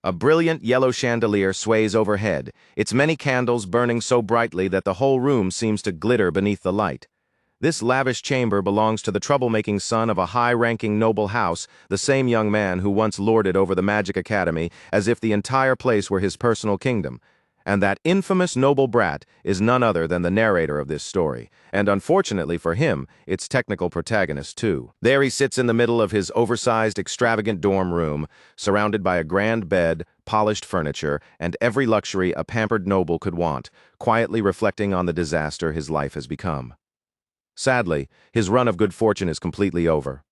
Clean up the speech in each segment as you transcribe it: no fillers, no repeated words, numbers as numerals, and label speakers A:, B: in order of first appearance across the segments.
A: A brilliant yellow chandelier sways overhead, its many candles burning so brightly that the whole room seems to glitter beneath the light. This lavish chamber belongs to the troublemaking son of a high-ranking noble house, the same young man who once lorded over the Magic Academy as if the entire place were his personal kingdom. And that infamous noble brat is none other than the narrator of this story, and unfortunately for him, its technical protagonist too. There he sits in the middle of his oversized, extravagant dorm room, surrounded by a grand bed, polished furniture, and every luxury a pampered noble could want, quietly reflecting on the disaster his life has become. Sadly, his run of good fortune is completely over.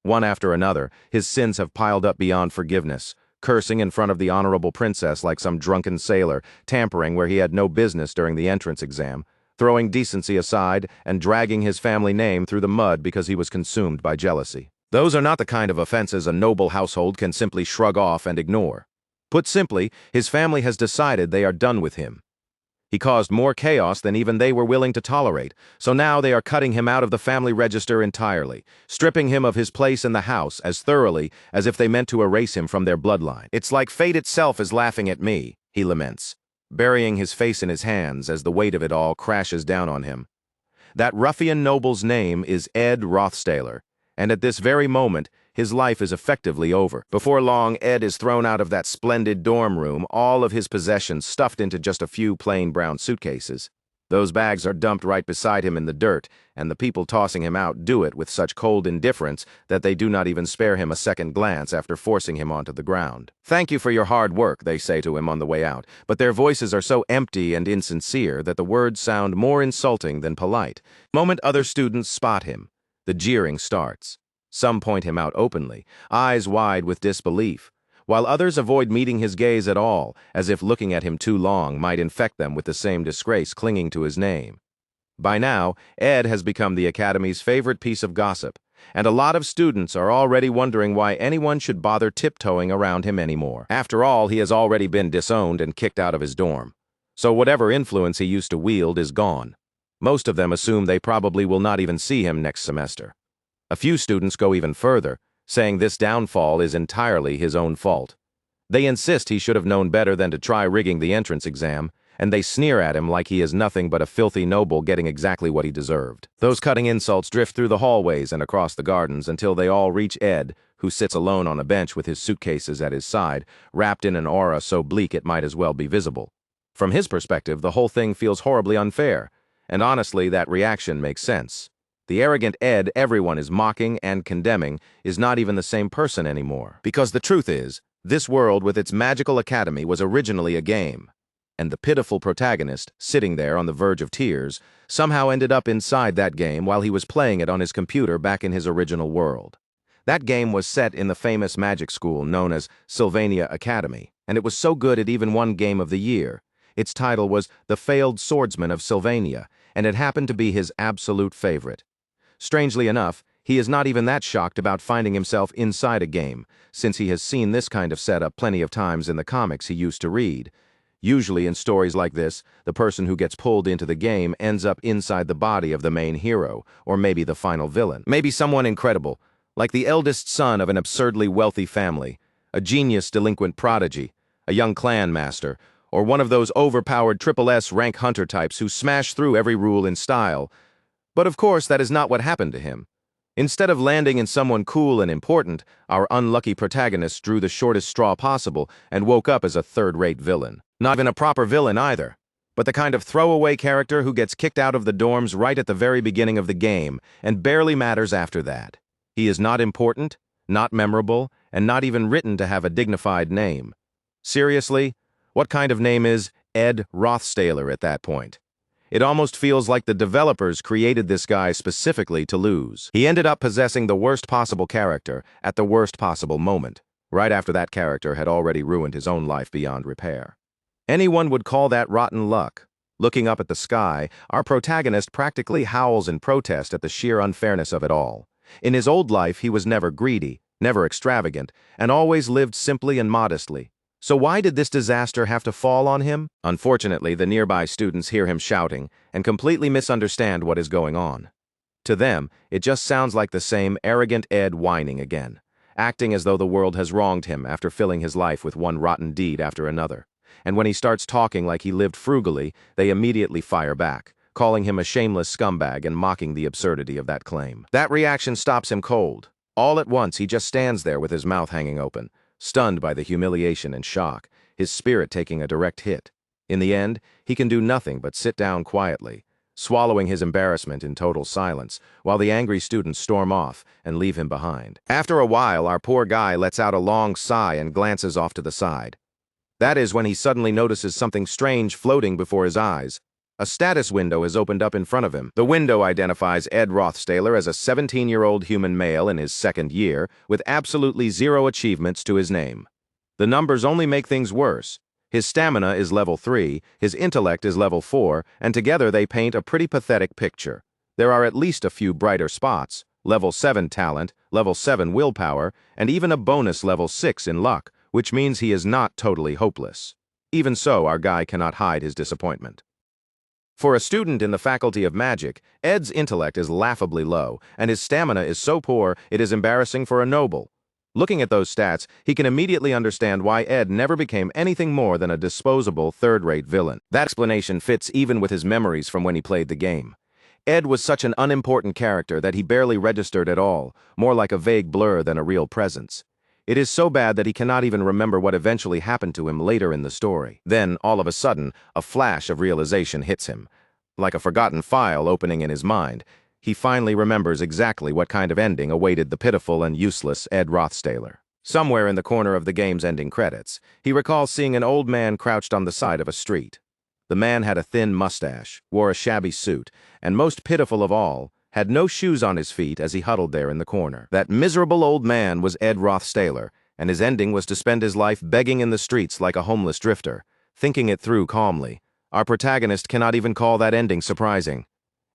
A: One after another, his sins have piled up beyond forgiveness, cursing in front of the honorable princess like some drunken sailor, tampering where he had no business during the entrance exam, throwing decency aside and dragging his family name through the mud because he was consumed by jealousy. Those are not the kind of offenses a noble household can simply shrug off and ignore. Put simply, his family has decided they are done with him. He caused more chaos than even they were willing to tolerate, so now they are cutting him out of the family register entirely, stripping him of his place in the house as thoroughly as if they meant to erase him from their bloodline. It's like fate itself is laughing at me, he laments, burying his face in his hands as the weight of it all crashes down on him. That ruffian noble's name is Ed Rothstaler, and at this very moment, his life is effectively over. Before long, Ed is thrown out of that splendid dorm room, all of his possessions stuffed into just a few plain brown suitcases. Those bags are dumped right beside him in the dirt, and the people tossing him out do it with such cold indifference that they do not even spare him a second glance after forcing him onto the ground. "Thank you for your hard work," they say to him on the way out, but their voices are so empty and insincere that the words sound more insulting than polite. The moment other students spot him, the jeering starts. Some point him out openly, eyes wide with disbelief, while others avoid meeting his gaze at all, as if looking at him too long might infect them with the same disgrace clinging to his name. By now, Ed has become the Academy's favorite piece of gossip, and a lot of students are already wondering why anyone should bother tiptoeing around him anymore. After all, he has already been disowned and kicked out of his dorm, so whatever influence he used to wield is gone. Most of them assume they probably will not even see him next semester. A few students go even further, saying this downfall is entirely his own fault. They insist he should have known better than to try rigging the entrance exam, and they sneer at him like he is nothing but a filthy noble getting exactly what he deserved. Those cutting insults drift through the hallways and across the gardens until they all reach Ed, who sits alone on a bench with his suitcases at his side, wrapped in an aura so bleak it might as well be visible. From his perspective, the whole thing feels horribly unfair, and honestly, that reaction makes sense. The arrogant Ed everyone is mocking and condemning is not even the same person anymore. Because the truth is, this world with its magical academy was originally a game, and the pitiful protagonist, sitting there on the verge of tears, somehow ended up inside that game while he was playing it on his computer back in his original world. That game was set in the famous magic school known as Sylvania Academy, and it was so good it even won Game of the Year. Its title was The Failed Swordsman of Sylvania, and it happened to be his absolute favorite. Strangely enough, he is not even that shocked about finding himself inside a game, since he has seen this kind of setup plenty of times in the comics he used to read. Usually in stories like this, the person who gets pulled into the game ends up inside the body of the main hero, or maybe the final villain. Maybe someone incredible, like the eldest son of an absurdly wealthy family, a genius delinquent prodigy, a young clan master, or one of those overpowered SSS rank hunter types who smash through every rule in style. But of course, that is not what happened to him. Instead of landing in someone cool and important, our unlucky protagonist drew the shortest straw possible and woke up as a third-rate villain. Not even a proper villain either, but the kind of throwaway character who gets kicked out of the dorms right at the very beginning of the game and barely matters after that. He is not important, not memorable, and not even written to have a dignified name. Seriously, what kind of name is Ed Rothstaler at that point? It almost feels like the developers created this guy specifically to lose. He ended up possessing the worst possible character at the worst possible moment, right after that character had already ruined his own life beyond repair. Anyone would call that rotten luck. Looking up at the sky, our protagonist practically howls in protest at the sheer unfairness of it all. In his old life, he was never greedy, never extravagant, and always lived simply and modestly. So why did this disaster have to fall on him? Unfortunately, the nearby students hear him shouting and completely misunderstand what is going on. To them, it just sounds like the same arrogant Ed whining again, acting as though the world has wronged him after filling his life with one rotten deed after another. And when he starts talking like he lived frugally, they immediately fire back, calling him a shameless scumbag and mocking the absurdity of that claim. That reaction stops him cold. All at once, he just stands there with his mouth hanging open, stunned by the humiliation and shock, his spirit taking a direct hit. In the end, he can do nothing but sit down quietly, swallowing his embarrassment in total silence, while the angry students storm off and leave him behind. After a while, our poor guy lets out a long sigh and glances off to the side. That is when he suddenly notices something strange floating before his eyes. A status window is opened up in front of him. The window identifies Ed Rothstaler as a 17-year-old human male in his second year, with absolutely zero achievements to his name. The numbers only make things worse. His stamina is level 3, his intellect is level 4, and together they paint a pretty pathetic picture. There are at least a few brighter spots: level 7 talent, level 7 willpower, and even a bonus level 6 in luck, which means he is not totally hopeless. Even so, our guy cannot hide his disappointment. For a student in the Faculty of Magic, Ed's intellect is laughably low, and his stamina is so poor it is embarrassing for a noble. Looking at those stats, he can immediately understand why Ed never became anything more than a disposable, third-rate villain. That explanation fits even with his memories from when he played the game. Ed was such an unimportant character that he barely registered at all, more like a vague blur than a real presence. It is so bad that he cannot even remember what eventually happened to him later in the story. Then, all of a sudden, a flash of realization hits him. Like a forgotten file opening in his mind, he finally remembers exactly what kind of ending awaited the pitiful and useless Ed Rothstaler. Somewhere in the corner of the game's ending credits, he recalls seeing an old man crouched on the side of a street. The man had a thin mustache, wore a shabby suit, and most pitiful of all, had no shoes on his feet as he huddled there in the corner. That miserable old man was Ed Rothstaler, and his ending was to spend his life begging in the streets like a homeless drifter. Thinking it through calmly, our protagonist cannot even call that ending surprising.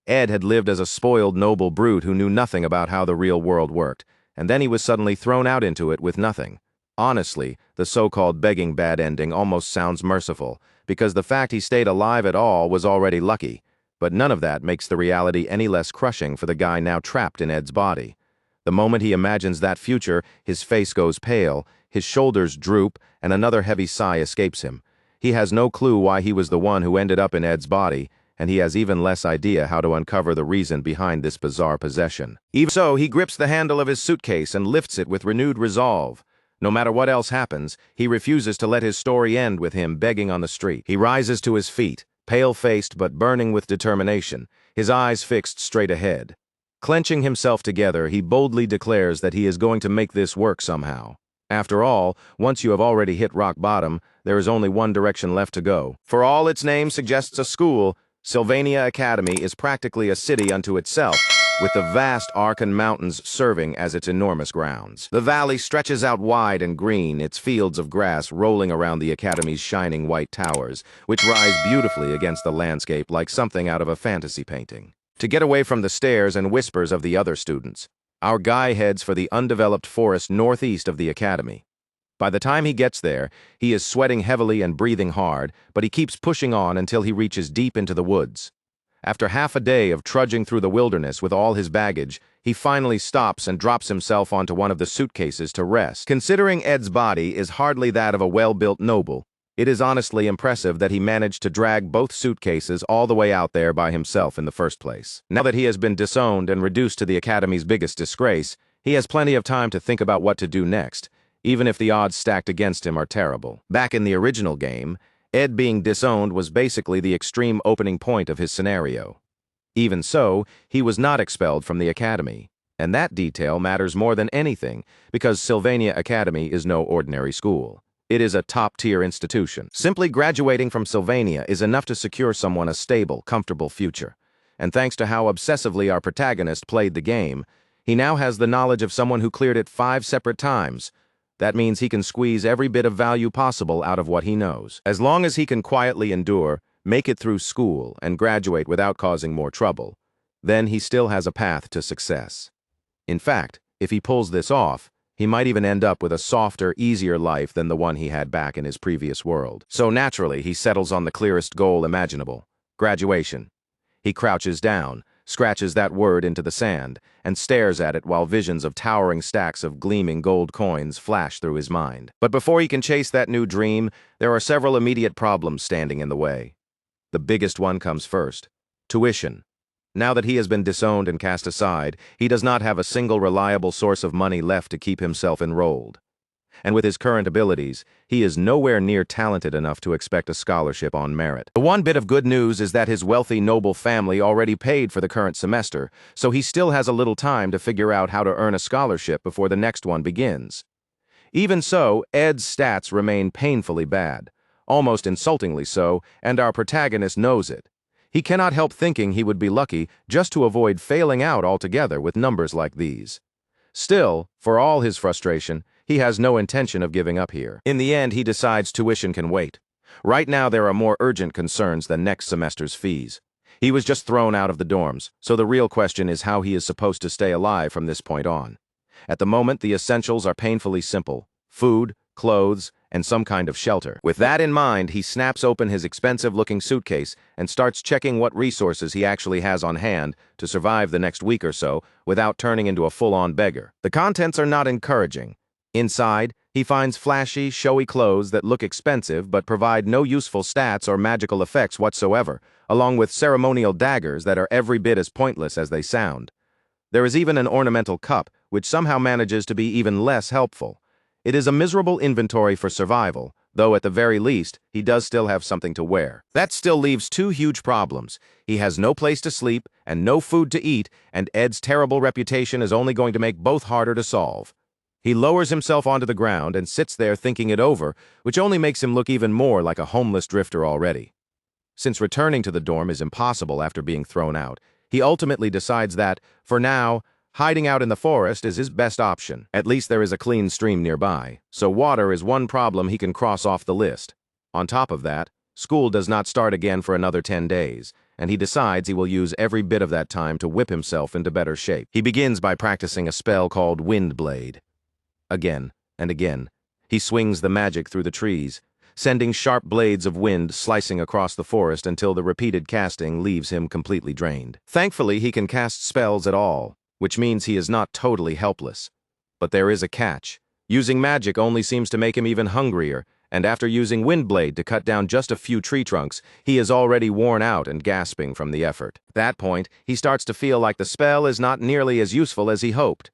A: Ed had lived as a spoiled noble brute who knew nothing about how the real world worked, and then he was suddenly thrown out into it with nothing. Honestly, the so-called begging bad ending almost sounds merciful, because the fact he stayed alive at all was already lucky. But none of that makes the reality any less crushing for the guy now trapped in Ed's body. The moment he imagines that future, his face goes pale, his shoulders droop, and another heavy sigh escapes him. He has no clue why he was the one who ended up in Ed's body, and he has even less idea how to uncover the reason behind this bizarre possession. Even so, he grips the handle of his suitcase and lifts it with renewed resolve. No matter what else happens, he refuses to let his story end with him begging on the street. He rises to his feet, pale-faced but burning with determination, his eyes fixed straight ahead. Clenching himself together, he boldly declares that he is going to make this work somehow. After all, once you have already hit rock bottom, there is only one direction left to go. For all its name suggests a school, Sylvania Academy is practically a city unto itself, with the vast Arkan Mountains serving as its enormous grounds. The valley stretches out wide and green, its fields of grass rolling around the Academy's shining white towers, which rise beautifully against the landscape like something out of a fantasy painting. To get away from the stares and whispers of the other students, our guy heads for the undeveloped forest northeast of the Academy. By the time he gets there, he is sweating heavily and breathing hard, but he keeps pushing on until he reaches deep into the woods. After half a day of trudging through the wilderness with all his baggage, he finally stops and drops himself onto one of the suitcases to rest. Considering Ed's body is hardly that of a well-built noble, it is honestly impressive that he managed to drag both suitcases all the way out there by himself in the first place. Now that he has been disowned and reduced to the Academy's biggest disgrace, he has plenty of time to think about what to do next, even if the odds stacked against him are terrible. Back in the original game, Ed being disowned was basically the extreme opening point of his scenario. Even so, he was not expelled from the Academy, and that detail matters more than anything because Sylvania Academy is no ordinary school. It is a top-tier institution. Simply graduating from Sylvania is enough to secure someone a stable, comfortable future. And thanks to how obsessively our protagonist played the game, he now has the knowledge of someone who cleared it 5 separate times. That means he can squeeze every bit of value possible out of what he knows. As long as he can quietly endure, make it through school, and graduate without causing more trouble, then he still has a path to success. In fact, if he pulls this off, he might even end up with a softer, easier life than the one he had back in his previous world. So naturally, he settles on the clearest goal imaginable: graduation. He crouches down, scratches that word into the sand, and stares at it while visions of towering stacks of gleaming gold coins flash through his mind. But before he can chase that new dream, there are several immediate problems standing in the way. The biggest one comes first: tuition. Now that he has been disowned and cast aside, he does not have a single reliable source of money left to keep himself enrolled. And with his current abilities, he is nowhere near talented enough to expect a scholarship on merit. The one bit of good news is that his wealthy, noble family already paid for the current semester, so he still has a little time to figure out how to earn a scholarship before the next one begins. Even so, Ed's stats remain painfully bad, almost insultingly so, and our protagonist knows it. He cannot help thinking he would be lucky just to avoid failing out altogether with numbers like these. Still, for all his frustration, he has no intention of giving up here. In the end, he decides tuition can wait. Right now, there are more urgent concerns than next semester's fees. He was just thrown out of the dorms, so the real question is how he is supposed to stay alive from this point on. At the moment, the essentials are painfully simple: food, clothes, and some kind of shelter. With that in mind, he snaps open his expensive-looking suitcase and starts checking what resources he actually has on hand to survive the next week or so without turning into a full-on beggar. The contents are not encouraging. Inside, he finds flashy, showy clothes that look expensive but provide no useful stats or magical effects whatsoever, along with ceremonial daggers that are every bit as pointless as they sound. There is even an ornamental cup, which somehow manages to be even less helpful. It is a miserable inventory for survival, though at the very least, he does still have something to wear. That still leaves two huge problems. He has no place to sleep and no food to eat, and Ed's terrible reputation is only going to make both harder to solve. He lowers himself onto the ground and sits there thinking it over, which only makes him look even more like a homeless drifter already. Since returning to the dorm is impossible after being thrown out, he ultimately decides that, for now, hiding out in the forest is his best option. At least there is a clean stream nearby, so water is one problem he can cross off the list. On top of that, school does not start again for another 10 days, and he decides he will use every bit of that time to whip himself into better shape. He begins by practicing a spell called Wind Blade. Again and again, he swings the magic through the trees, sending sharp blades of wind slicing across the forest until the repeated casting leaves him completely drained. Thankfully, he can cast spells at all, which means he is not totally helpless. But there is a catch. Using magic only seems to make him even hungrier, and after using Windblade to cut down just a few tree trunks, he is already worn out and gasping from the effort. At that point, he starts to feel like the spell is not nearly as useful as he hoped.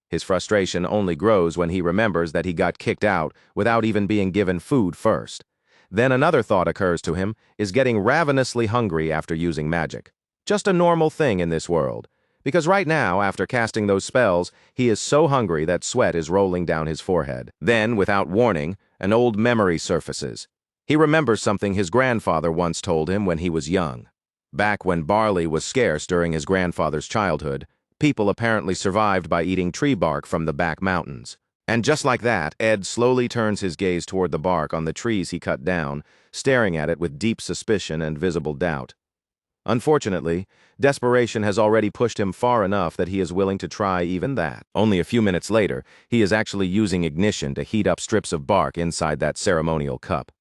A: His frustration only grows when he remembers that he got kicked out without even being given food first. Then another thought occurs to him: is getting ravenously hungry after using magic just a normal thing in this world? Because right now, after casting those spells, he is so hungry that sweat is rolling down his forehead. Then, without warning, an old memory surfaces. He remembers something his grandfather once told him when he was young. Back when barley was scarce during his grandfather's childhood, people apparently survived by eating tree bark from the back mountains. And just like that, Ed slowly turns his gaze toward the bark on the trees he cut down, staring at it with deep suspicion and visible doubt. Unfortunately, desperation has already pushed him far enough that he is willing to try even that. Only a few minutes later, he is actually using ignition to heat up strips of bark inside that ceremonial cup.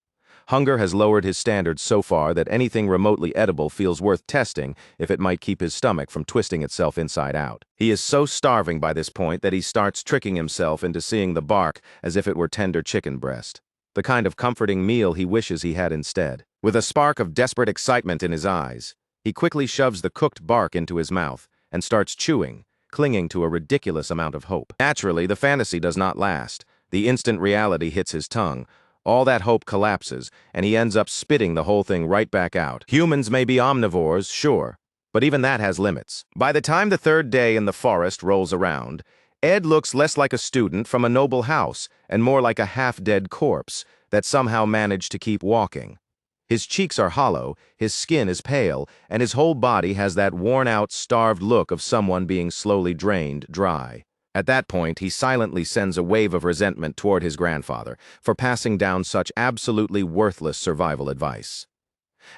A: Hunger has lowered his standards so far that anything remotely edible feels worth testing if it might keep his stomach from twisting itself inside out. He is so starving by this point that he starts tricking himself into seeing the bark as if it were tender chicken breast, the kind of comforting meal he wishes he had instead. With a spark of desperate excitement in his eyes, he quickly shoves the cooked bark into his mouth and starts chewing, clinging to a ridiculous amount of hope. Naturally, the fantasy does not last. The instant reality hits his tongue. All that hope collapses, and he ends up spitting the whole thing right back out. Humans may be omnivores, sure, but even that has limits. By the time the third day in the forest rolls around, Ed looks less like a student from a noble house and more like a half-dead corpse that somehow managed to keep walking. His cheeks are hollow, his skin is pale, and his whole body has that worn-out, starved look of someone being slowly drained dry. At that point, he silently sends a wave of resentment toward his grandfather for passing down such absolutely worthless survival advice.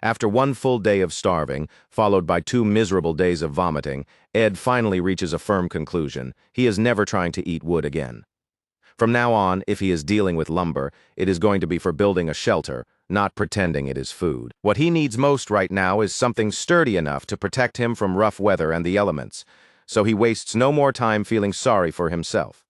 A: After one full day of starving, followed by 2 miserable days of vomiting, Ed finally reaches a firm conclusion: he is never trying to eat wood again. From now on, if he is dealing with lumber, it is going to be for building a shelter, not pretending it is food. What he needs most right now is something sturdy enough to protect him from rough weather and the elements, so he wastes no more time feeling sorry for himself.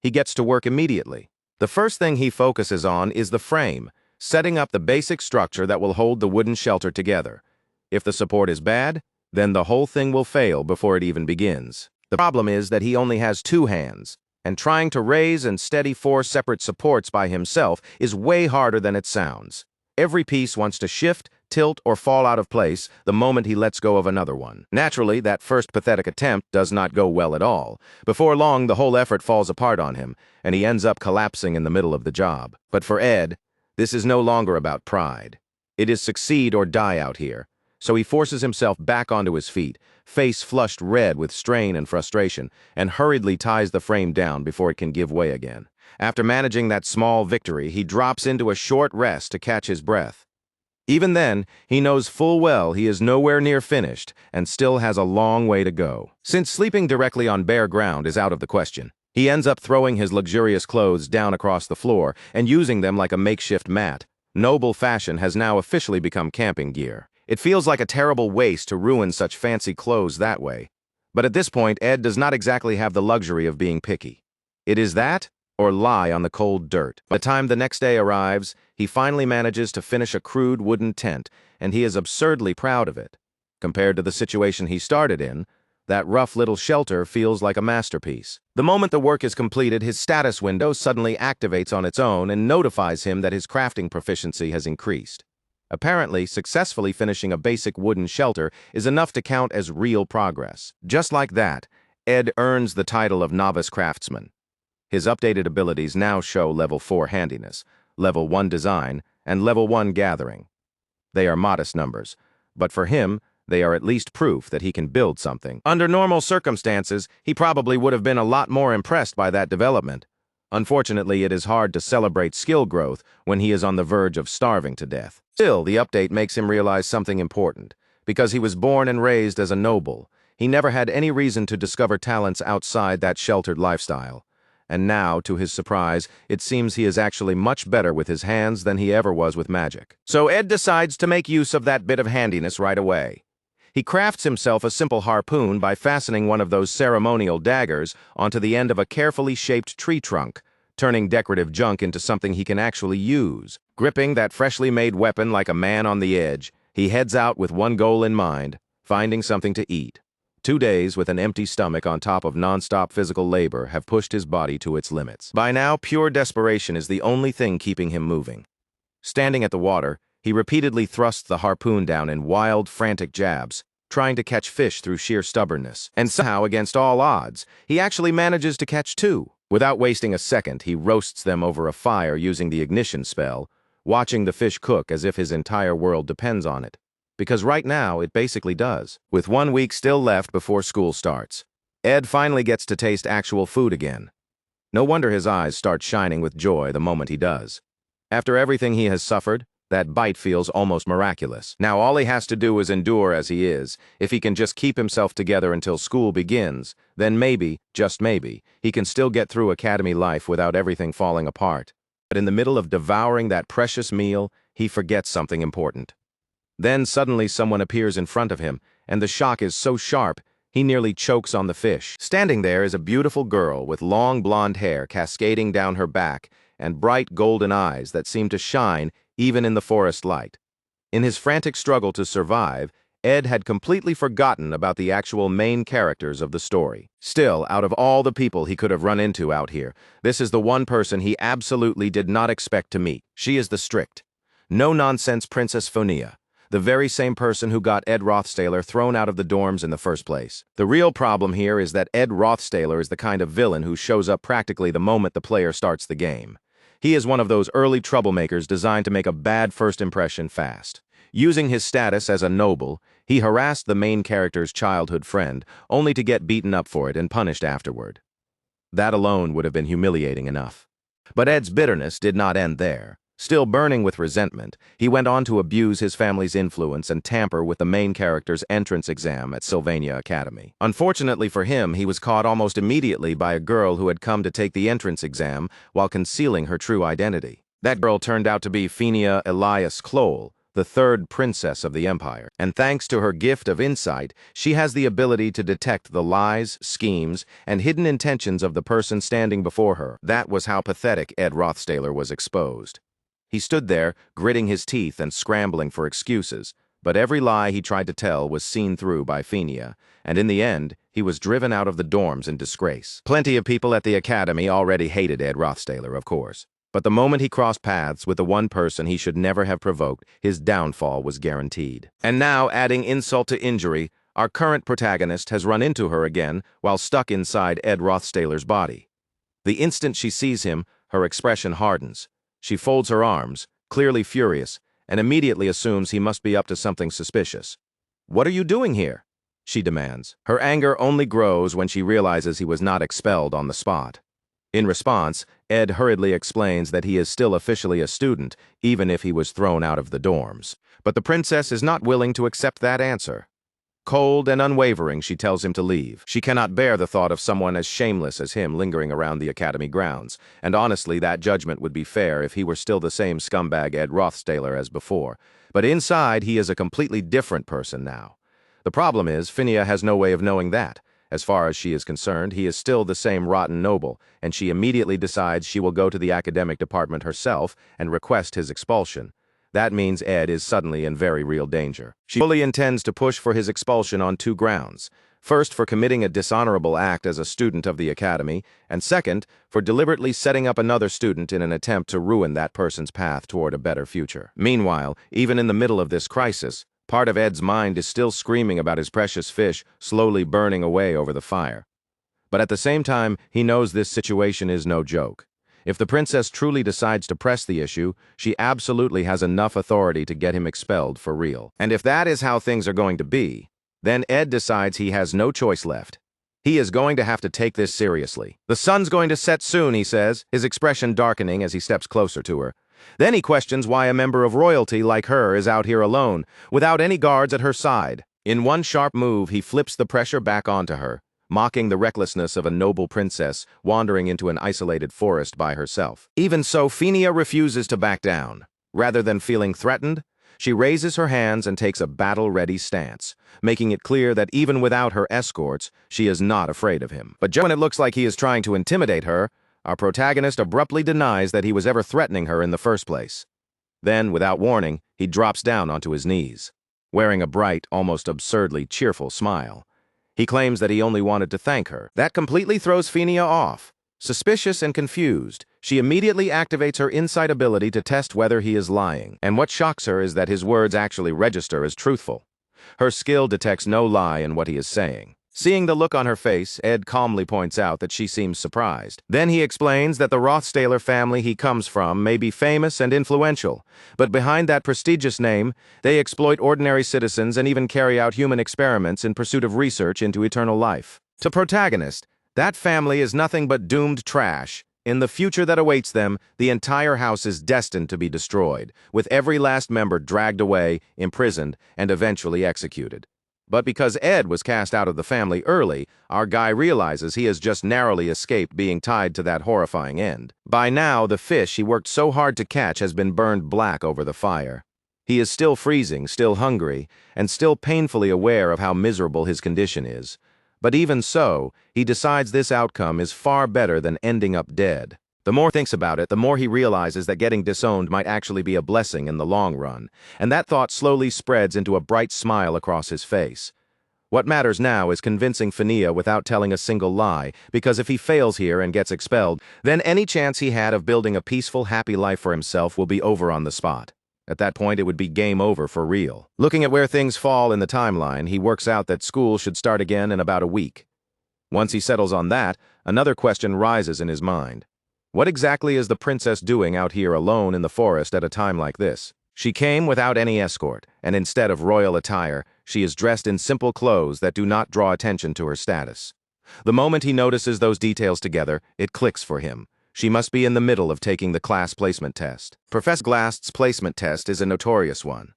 A: He gets to work immediately. The first thing he focuses on is the frame, setting up the basic structure that will hold the wooden shelter together. If the support is bad, then the whole thing will fail before it even begins. The problem is that he only has 2 hands, and trying to raise and steady 4 separate supports by himself is way harder than it sounds. Every piece wants to shift, tilt, or fall out of place the moment he lets go of another one. Naturally, that first pathetic attempt does not go well at all. Before long, the whole effort falls apart on him, and he ends up collapsing in the middle of the job. But for Ed, this is no longer about pride. It is succeed or die out here. So he forces himself back onto his feet, face flushed red with strain and frustration, and hurriedly ties the frame down before it can give way again. After managing that small victory, he drops into a short rest to catch his breath. Even then, he knows full well he is nowhere near finished and still has a long way to go. Since sleeping directly on bare ground is out of the question, he ends up throwing his luxurious clothes down across the floor and using them like a makeshift mat. Noble fashion has now officially become camping gear. It feels like a terrible waste to ruin such fancy clothes that way. But at this point, Ed does not exactly have the luxury of being picky. It is that, or lie on the cold dirt. By the time the next day arrives, he finally manages to finish a crude wooden tent, and he is absurdly proud of it. Compared to the situation he started in, that rough little shelter feels like a masterpiece. The moment the work is completed, his status window suddenly activates on its own and notifies him that his crafting proficiency has increased. Apparently, successfully finishing a basic wooden shelter is enough to count as real progress. Just like that, Ed earns the title of Novice Craftsman. His updated abilities now show Level 4 Handiness, Level 1 Design, and Level 1 Gathering. They are modest numbers, but for him, they are at least proof that he can build something. Under normal circumstances, he probably would have been a lot more impressed by that development. Unfortunately, it is hard to celebrate skill growth when he is on the verge of starving to death. Still, the update makes him realize something important. Because he was born and raised as a noble, he never had any reason to discover talents outside that sheltered lifestyle. And now, to his surprise, it seems he is actually much better with his hands than he ever was with magic. So Ed decides to make use of that bit of handiness right away. He crafts himself a simple harpoon by fastening one of those ceremonial daggers onto the end of a carefully shaped tree trunk, turning decorative junk into something he can actually use. Gripping that freshly made weapon like a man on the edge, he heads out with one goal in mind: finding something to eat. 2 days with an empty stomach on top of non-stop physical labor have pushed his body to its limits. By now, pure desperation is the only thing keeping him moving. Standing at the water, he repeatedly thrusts the harpoon down in wild, frantic jabs, trying to catch fish through sheer stubbornness. And somehow, against all odds, he actually manages to catch 2. Without wasting a second, he roasts them over a fire using the ignition spell, watching the fish cook as if his entire world depends on it. Because right now, it basically does. With 1 week still left before school starts, Ed finally gets to taste actual food again. No wonder his eyes start shining with joy the moment he does. After everything he has suffered, that bite feels almost miraculous. Now all he has to do is endure as he is. If he can just keep himself together until school begins, then maybe, just maybe, he can still get through academy life without everything falling apart. But in the middle of devouring that precious meal, he forgets something important. Then suddenly someone appears in front of him, and the shock is so sharp, he nearly chokes on the fish. Standing there is a beautiful girl with long blonde hair cascading down her back and bright golden eyes that seem to shine even in the forest light. In his frantic struggle to survive, Ed had completely forgotten about the actual main characters of the story. Still, out of all the people he could have run into out here, this is the one person he absolutely did not expect to meet. She is the strict, no-nonsense Princess Phonia, the very same person who got Ed Rothstaler thrown out of the dorms in the first place. The real problem here is that Ed Rothstaler is the kind of villain who shows up practically the moment the player starts the game. He is one of those early troublemakers designed to make a bad first impression fast. Using his status as a noble, he harassed the main character's childhood friend, only to get beaten up for it and punished afterward. That alone would have been humiliating enough. But Ed's bitterness did not end there. Still burning with resentment, he went on to abuse his family's influence and tamper with the main character's entrance exam at Sylvania Academy. Unfortunately for him, he was caught almost immediately by a girl who had come to take the entrance exam while concealing her true identity. That girl turned out to be Phinia Elias Clole, the third princess of the empire, and thanks to her gift of insight, she has the ability to detect the lies, schemes, and hidden intentions of the person standing before her. That was how pathetic Ed Rothstaler was exposed. He stood there, gritting his teeth and scrambling for excuses, but every lie he tried to tell was seen through by Phinia, and in the end, he was driven out of the dorms in disgrace. Plenty of people at the academy already hated Ed Rothstaler, of course. But the moment he crossed paths with the one person he should never have provoked, his downfall was guaranteed. And now, adding insult to injury, our current protagonist has run into her again while stuck inside Ed Rothstaler's body. The instant she sees him, her expression hardens. She folds her arms, clearly furious, and immediately assumes he must be up to something suspicious. "What are you doing here?" she demands. Her anger only grows when she realizes he was not expelled on the spot. In response, Ed hurriedly explains that he is still officially a student, even if he was thrown out of the dorms. But the princess is not willing to accept that answer. Cold and unwavering, she tells him to leave. She cannot bear the thought of someone as shameless as him lingering around the academy grounds, and honestly, that judgment would be fair if he were still the same scumbag Ed Rothstaler as before. But inside, he is a completely different person now. The problem is, Phinia has no way of knowing that. As far as she is concerned, he is still the same rotten noble, and she immediately decides she will go to the academic department herself and request his expulsion. That means Ed is suddenly in very real danger. She fully intends to push for his expulsion on two grounds. First, for committing a dishonorable act as a student of the academy, and second, for deliberately setting up another student in an attempt to ruin that person's path toward a better future. Meanwhile, even in the middle of this crisis, part of Ed's mind is still screaming about his precious fish slowly burning away over the fire. But at the same time, he knows this situation is no joke. If the princess truly decides to press the issue, she absolutely has enough authority to get him expelled for real. And if that is how things are going to be, then Ed decides he has no choice left. He is going to have to take this seriously. "The sun's going to set soon," he says, his expression darkening as he steps closer to her. Then he questions why a member of royalty like her is out here alone, without any guards at her side. In one sharp move, he flips the pressure back onto her, mocking the recklessness of a noble princess wandering into an isolated forest by herself. Even so, Phinia refuses to back down. Rather than feeling threatened, she raises her hands and takes a battle-ready stance, making it clear that even without her escorts, she is not afraid of him. But just when it looks like he is trying to intimidate her, our protagonist abruptly denies that he was ever threatening her in the first place. Then, without warning, he drops down onto his knees, wearing a bright, almost absurdly cheerful smile. He claims that he only wanted to thank her. That completely throws Phinia off. Suspicious and confused, she immediately activates her insight ability to test whether he is lying. And what shocks her is that his words actually register as truthful. Her skill detects no lie in what he is saying. Seeing the look on her face, Ed calmly points out that she seems surprised. Then he explains that the Rothstaler family he comes from may be famous and influential, but behind that prestigious name, they exploit ordinary citizens and even carry out human experiments in pursuit of research into eternal life. To protagonist, that family is nothing but doomed trash. In the future that awaits them, the entire house is destined to be destroyed, with every last member dragged away, imprisoned, and eventually executed. But because Ed was cast out of the family early, our guy realizes he has just narrowly escaped being tied to that horrifying end. By now, the fish he worked so hard to catch has been burned black over the fire. He is still freezing, still hungry, and still painfully aware of how miserable his condition is. But even so, he decides this outcome is far better than ending up dead. The more he thinks about it, the more he realizes that getting disowned might actually be a blessing in the long run, and that thought slowly spreads into a bright smile across his face. What matters now is convincing Phinia without telling a single lie, because if he fails here and gets expelled, then any chance he had of building a peaceful, happy life for himself will be over on the spot. At that point, it would be game over for real. Looking at where things fall in the timeline, he works out that school should start again in about a week. Once he settles on that, another question rises in his mind. What exactly is the princess doing out here alone in the forest at a time like this? She came without any escort, and instead of royal attire, she is dressed in simple clothes that do not draw attention to her status. The moment he notices those details together, it clicks for him. She must be in the middle of taking the class placement test. Professor Glast's placement test is a notorious one.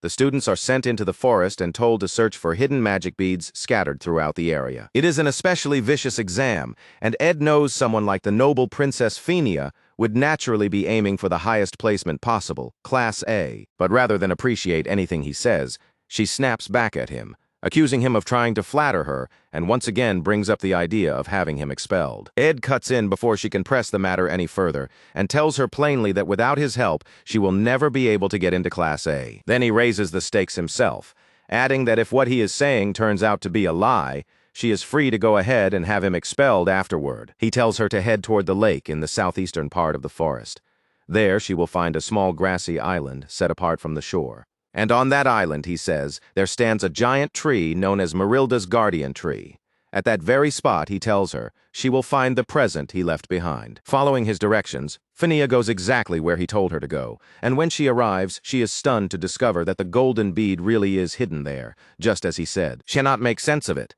A: The students are sent into the forest and told to search for hidden magic beads scattered throughout the area. It is an especially vicious exam, and Ed knows someone like the noble Princess Phinia would naturally be aiming for the highest placement possible, Class A. But rather than appreciate anything he says, she snaps back at him, accusing him of trying to flatter her, and once again brings up the idea of having him expelled. Ed cuts in before she can press the matter any further, and tells her plainly that without his help, she will never be able to get into Class A. Then he raises the stakes himself, adding that if what he is saying turns out to be a lie, she is free to go ahead and have him expelled afterward. He tells her to head toward the lake in the southeastern part of the forest. There she will find a small grassy island set apart from the shore. And on that island, he says, there stands a giant tree known as Merilda's guardian tree. At that very spot, he tells her, she will find the present he left behind. Following his directions, Phinia goes exactly where he told her to go, and when she arrives, she is stunned to discover that the golden bead really is hidden there, just as he said. She cannot make sense of it.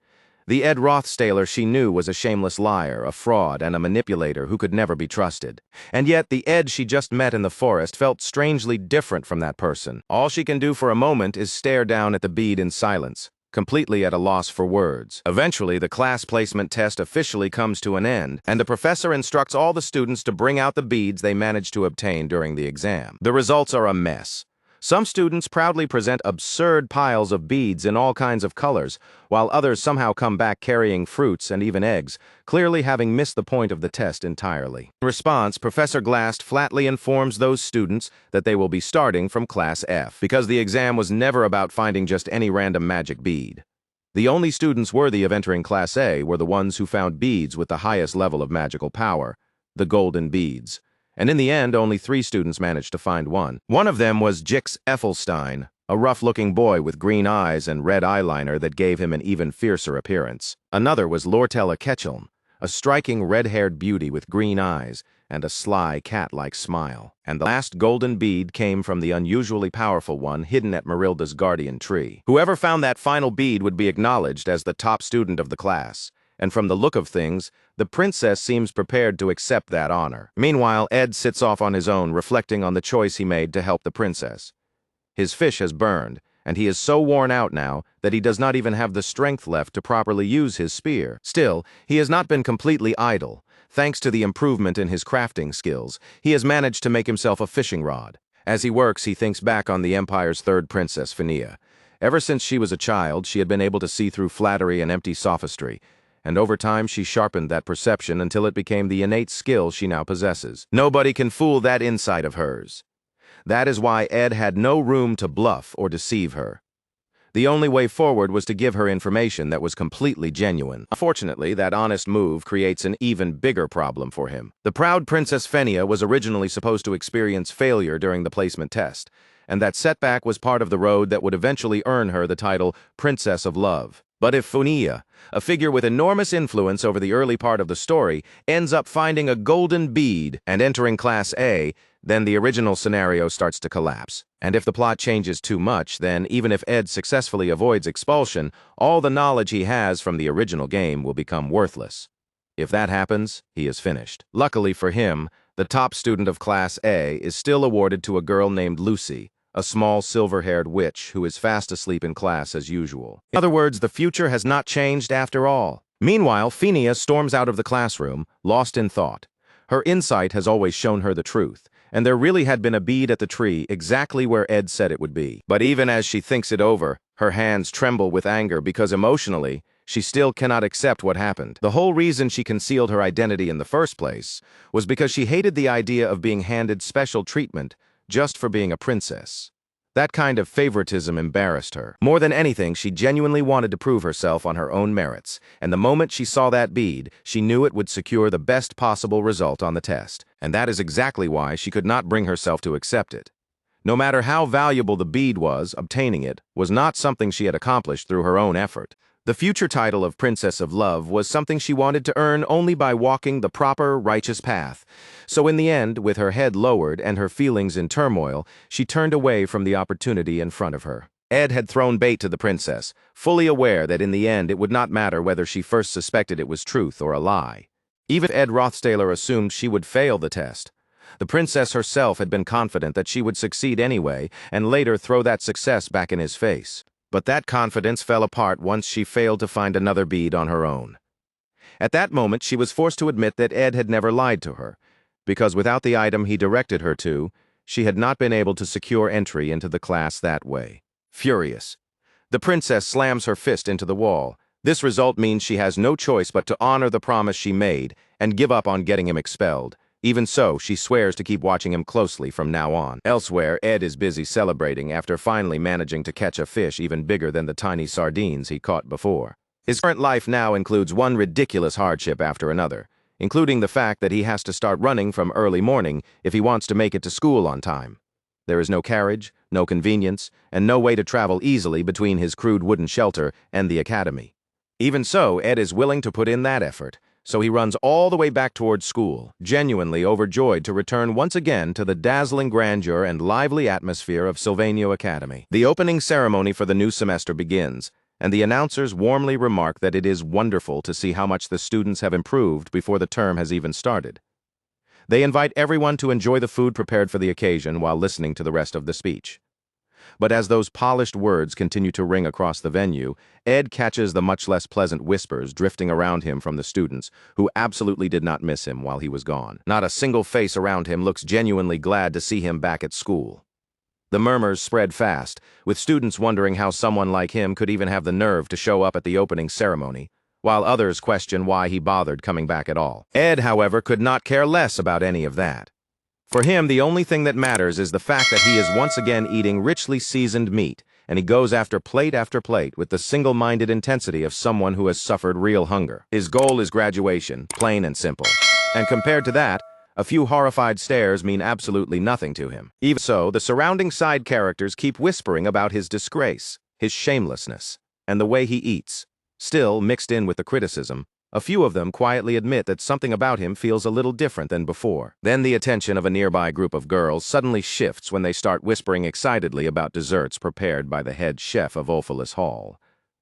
A: The Ed Rothstaler she knew was a shameless liar, a fraud, and a manipulator who could never be trusted. And yet the Ed she just met in the forest felt strangely different from that person. All she can do for a moment is stare down at the bead in silence, completely at a loss for words. Eventually, the class placement test officially comes to an end, and the professor instructs all the students to bring out the beads they managed to obtain during the exam. The results are a mess. Some students proudly present absurd piles of beads in all kinds of colors, while others somehow come back carrying fruits and even eggs, clearly having missed the point of the test entirely. In response, Professor Glast flatly informs those students that they will be starting from Class F, because the exam was never about finding just any random magic bead. The only students worthy of entering Class A were the ones who found beads with the highest level of magical power, the golden beads. And in the end, only 3 students managed to find one. One of them was Jix Effelstein, a rough-looking boy with green eyes and red eyeliner that gave him an even fiercer appearance. Another was Lortella Ketchum, a striking red-haired beauty with green eyes and a sly cat-like smile. And the last golden bead came from the unusually powerful one hidden at Merilda's guardian tree. Whoever found that final bead would be acknowledged as the top student of the class. And from the look of things, the princess seems prepared to accept that honor. Meanwhile, Ed sits off on his own, reflecting on the choice he made to help the princess. His fish has burned, and he is so worn out now that he does not even have the strength left to properly use his spear. Still, he has not been completely idle. Thanks to the improvement in his crafting skills, he has managed to make himself a fishing rod. As he works, he thinks back on the Empire's third princess, Phinia. Ever since she was a child, she had been able to see through flattery and empty sophistry. And over time she sharpened that perception until it became the innate skill she now possesses. Nobody can fool that insight of hers. That is why Ed had no room to bluff or deceive her. The only way forward was to give her information that was completely genuine. Unfortunately, that honest move creates an even bigger problem for him. The proud Princess Phinia was originally supposed to experience failure during the placement test, and that setback was part of the road that would eventually earn her the title Princess of Love. But if Phinia, a figure with enormous influence over the early part of the story, ends up finding a golden bead and entering Class A, then the original scenario starts to collapse. And if the plot changes too much, then even if Ed successfully avoids expulsion, all the knowledge he has from the original game will become worthless. If that happens, he is finished. Luckily for him, the top student of Class A is still awarded to a girl named Lucy, a small silver-haired witch who is fast asleep in class as usual. In other words, the future has not changed after all. Meanwhile, Phinia storms out of the classroom, lost in thought. Her insight has always shown her the truth, and there really had been a bead at the tree exactly where Ed said it would be. But even as she thinks it over, her hands tremble with anger because emotionally, she still cannot accept what happened. The whole reason she concealed her identity in the first place was because she hated the idea of being handed special treatment just for being a princess. That kind of favoritism embarrassed her. More than anything, she genuinely wanted to prove herself on her own merits, and the moment she saw that bead, she knew it would secure the best possible result on the test. And that is exactly why she could not bring herself to accept it. No matter how valuable the bead was, obtaining it was not something she had accomplished through her own effort. The future title of Princess of Love was something she wanted to earn only by walking the proper, righteous path. So in the end, with her head lowered and her feelings in turmoil, she turned away from the opportunity in front of her. Ed had thrown bait to the princess, fully aware that in the end it would not matter whether she first suspected it was truth or a lie. Even Ed Rothstaler assumed she would fail the test. The princess herself had been confident that she would succeed anyway and later throw that success back in his face. But that confidence fell apart once she failed to find another bead on her own. At that moment, she was forced to admit that Ed had never lied to her, because without the item he directed her to, she had not been able to secure entry into the class that way. Furious, the princess slams her fist into the wall. This result means she has no choice but to honor the promise she made and give up on getting him expelled. Even so, she swears to keep watching him closely from now on. Elsewhere, Ed is busy celebrating after finally managing to catch a fish even bigger than the tiny sardines he caught before. His current life now includes one ridiculous hardship after another, including the fact that he has to start running from early morning if he wants to make it to school on time. There is no carriage, no convenience, and no way to travel easily between his crude wooden shelter and the academy. Even so, Ed is willing to put in that effort, so he runs all the way back towards school, genuinely overjoyed to return once again to the dazzling grandeur and lively atmosphere of Sylvanio Academy. The opening ceremony for the new semester begins, and the announcers warmly remark that it is wonderful to see how much the students have improved before the term has even started. They invite everyone to enjoy the food prepared for the occasion while listening to the rest of the speech. But as those polished words continue to ring across the venue, Ed catches the much less pleasant whispers drifting around him from the students, who absolutely did not miss him while he was gone. Not a single face around him looks genuinely glad to see him back at school. The murmurs spread fast, with students wondering how someone like him could even have the nerve to show up at the opening ceremony, while others question why he bothered coming back at all. Ed, however, could not care less about any of that. For him, the only thing that matters is the fact that he is once again eating richly seasoned meat, and he goes after plate with the single-minded intensity of someone who has suffered real hunger. His goal is graduation, plain and simple. And compared to that, a few horrified stares mean absolutely nothing to him. Even so, the surrounding side characters keep whispering about his disgrace, his shamelessness, and the way he eats. Still, mixed in with the criticism, a few of them quietly admit that something about him feels a little different than before. Then the attention of a nearby group of girls suddenly shifts when they start whispering excitedly about desserts prepared by the head chef of Ophelis Hall.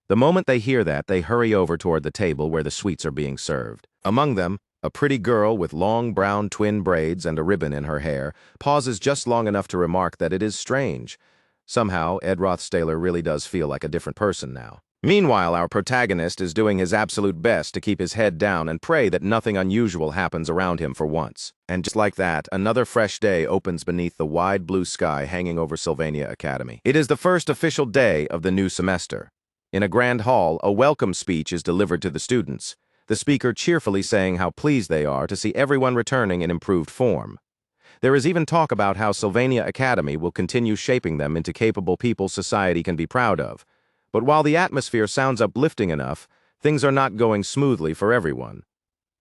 A: The moment they hear that, they hurry over toward the table where the sweets are being served. Among them, a pretty girl with long brown twin braids and a ribbon in her hair pauses just long enough to remark that it is strange. Somehow, Ed Rothstaler really does feel like a different person now. Meanwhile, our protagonist is doing his absolute best to keep his head down and pray that nothing unusual happens around him for once. And just like that, another fresh day opens beneath the wide blue sky hanging over Sylvania Academy. It is the first official day of the new semester. In a grand hall, a welcome speech is delivered to the students, the speaker cheerfully saying how pleased they are to see everyone returning in improved form. There is even talk about how Sylvania Academy will continue shaping them into capable people society can be proud of. But while the atmosphere sounds uplifting enough, things are not going smoothly for everyone.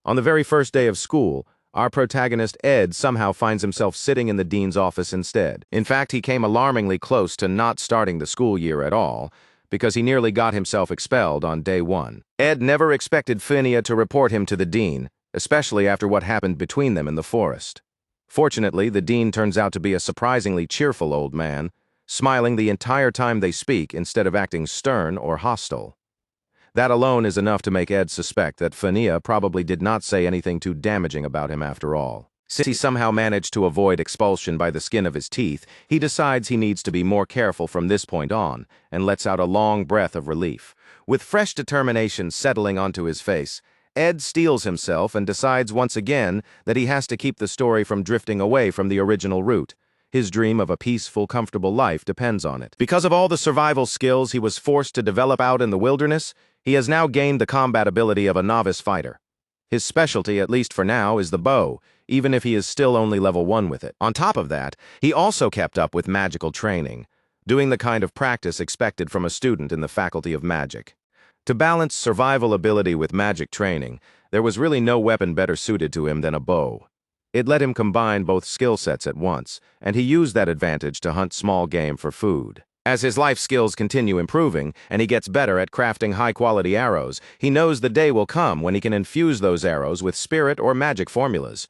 A: On the very first day of school, our protagonist Ed somehow finds himself sitting in the dean's office instead. In fact, he came alarmingly close to not starting the school year at all, because he nearly got himself expelled on day one. Ed never expected Phinia to report him to the dean, especially after what happened between them in the forest. Fortunately, the dean turns out to be a surprisingly cheerful old man, smiling the entire time they speak instead of acting stern or hostile. That alone is enough to make Ed suspect that Phinia probably did not say anything too damaging about him after all. Since he somehow managed to avoid expulsion by the skin of his teeth, he decides he needs to be more careful from this point on and lets out a long breath of relief. With fresh determination settling onto his face, Ed steels himself and decides once again that he has to keep the story from drifting away from the original route. His dream of a peaceful, comfortable life depends on it. Because of all the survival skills he was forced to develop out in the wilderness, he has now gained the combat ability of a novice fighter. His specialty, at least for now, is the bow, even if he is still only level 1 with it. On top of that, he also kept up with magical training, doing the kind of practice expected from a student in the Faculty of Magic. To balance survival ability with magic training, there was really no weapon better suited to him than a bow. It let him combine both skill sets at once, and he used that advantage to hunt small game for food. As his life skills continue improving, and he gets better at crafting high-quality arrows, he knows the day will come when he can infuse those arrows with spirit or magic formulas.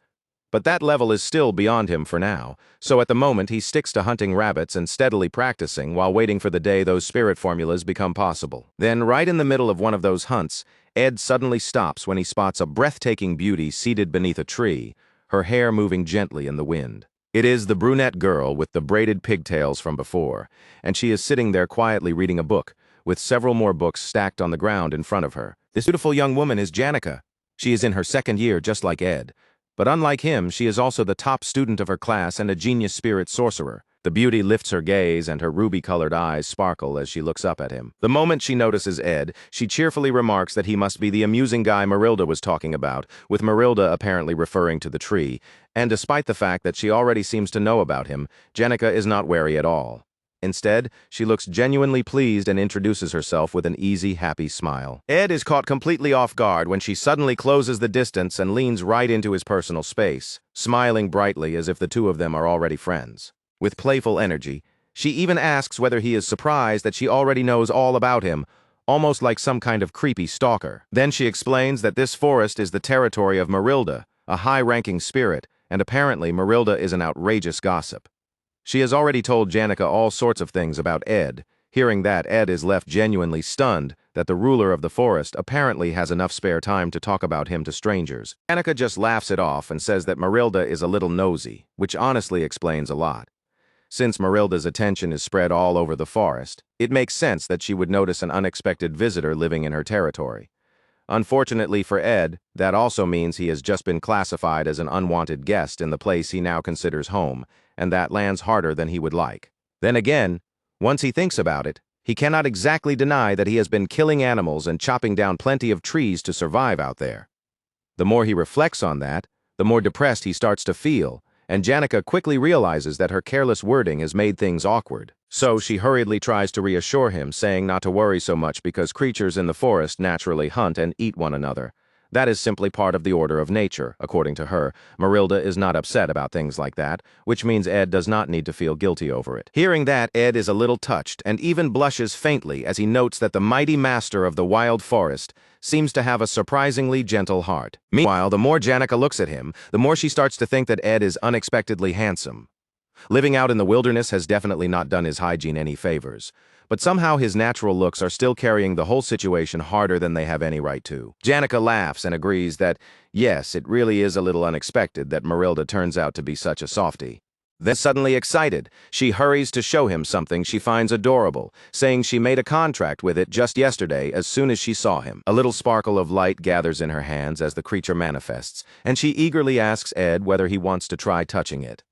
A: But that level is still beyond him for now, so at the moment he sticks to hunting rabbits and steadily practicing while waiting for the day those spirit formulas become possible. Then, right in the middle of one of those hunts, Ed suddenly stops when he spots a breathtaking beauty seated beneath a tree, her hair moving gently in the wind. It is the brunette girl with the braided pigtails from before, and she is sitting there quietly reading a book, with several more books stacked on the ground in front of her. This beautiful young woman is Janica. She is in her second year just like Ed. But unlike him, she is also the top student of her class and a genius spirit sorcerer. The beauty lifts her gaze and her ruby-colored eyes sparkle as she looks up at him. The moment she notices Ed, she cheerfully remarks that he must be the amusing guy Marilda was talking about, with Marilda apparently referring to the tree, and despite the fact that she already seems to know about him, Janica is not wary at all. Instead, she looks genuinely pleased and introduces herself with an easy, happy smile. Ed is caught completely off guard when she suddenly closes the distance and leans right into his personal space, smiling brightly as if the two of them are already friends. With playful energy, she even asks whether he is surprised that she already knows all about him, almost like some kind of creepy stalker. Then she explains that this forest is the territory of Marilda, a high-ranking spirit, and apparently Marilda is an outrageous gossip. She has already told Janica all sorts of things about Ed. Hearing that, Ed is left genuinely stunned that the ruler of the forest apparently has enough spare time to talk about him to strangers. Janica just laughs it off and says that Marilda is a little nosy, which honestly explains a lot. Since Marilda's attention is spread all over the forest, it makes sense that she would notice an unexpected visitor living in her territory. Unfortunately for Ed, that also means he has just been classified as an unwanted guest in the place he now considers home, and that lands harder than he would like. Then again, once he thinks about it, he cannot exactly deny that he has been killing animals and chopping down plenty of trees to survive out there. The more he reflects on that, the more depressed he starts to feel, and Janica quickly realizes that her careless wording has made things awkward. So she hurriedly tries to reassure him, saying not to worry so much because creatures in the forest naturally hunt and eat one another. That is simply part of the order of nature, according to her. Marilda is not upset about things like that, which means Ed does not need to feel guilty over it. Hearing that, Ed is a little touched and even blushes faintly as he notes that the mighty master of the wild forest seems to have a surprisingly gentle heart. Meanwhile, the more Janica looks at him, the more she starts to think that Ed is unexpectedly handsome. Living out in the wilderness has definitely not done his hygiene any favors, but somehow his natural looks are still carrying the whole situation harder than they have any right to. Janica laughs and agrees that, yes, it really is a little unexpected that Marilda turns out to be such a softie. Then suddenly excited, she hurries to show him something she finds adorable, saying she made a contract with it just yesterday as soon as she saw him. A little sparkle of light gathers in her hands as the creature manifests, and she eagerly asks Ed whether he wants to try touching it.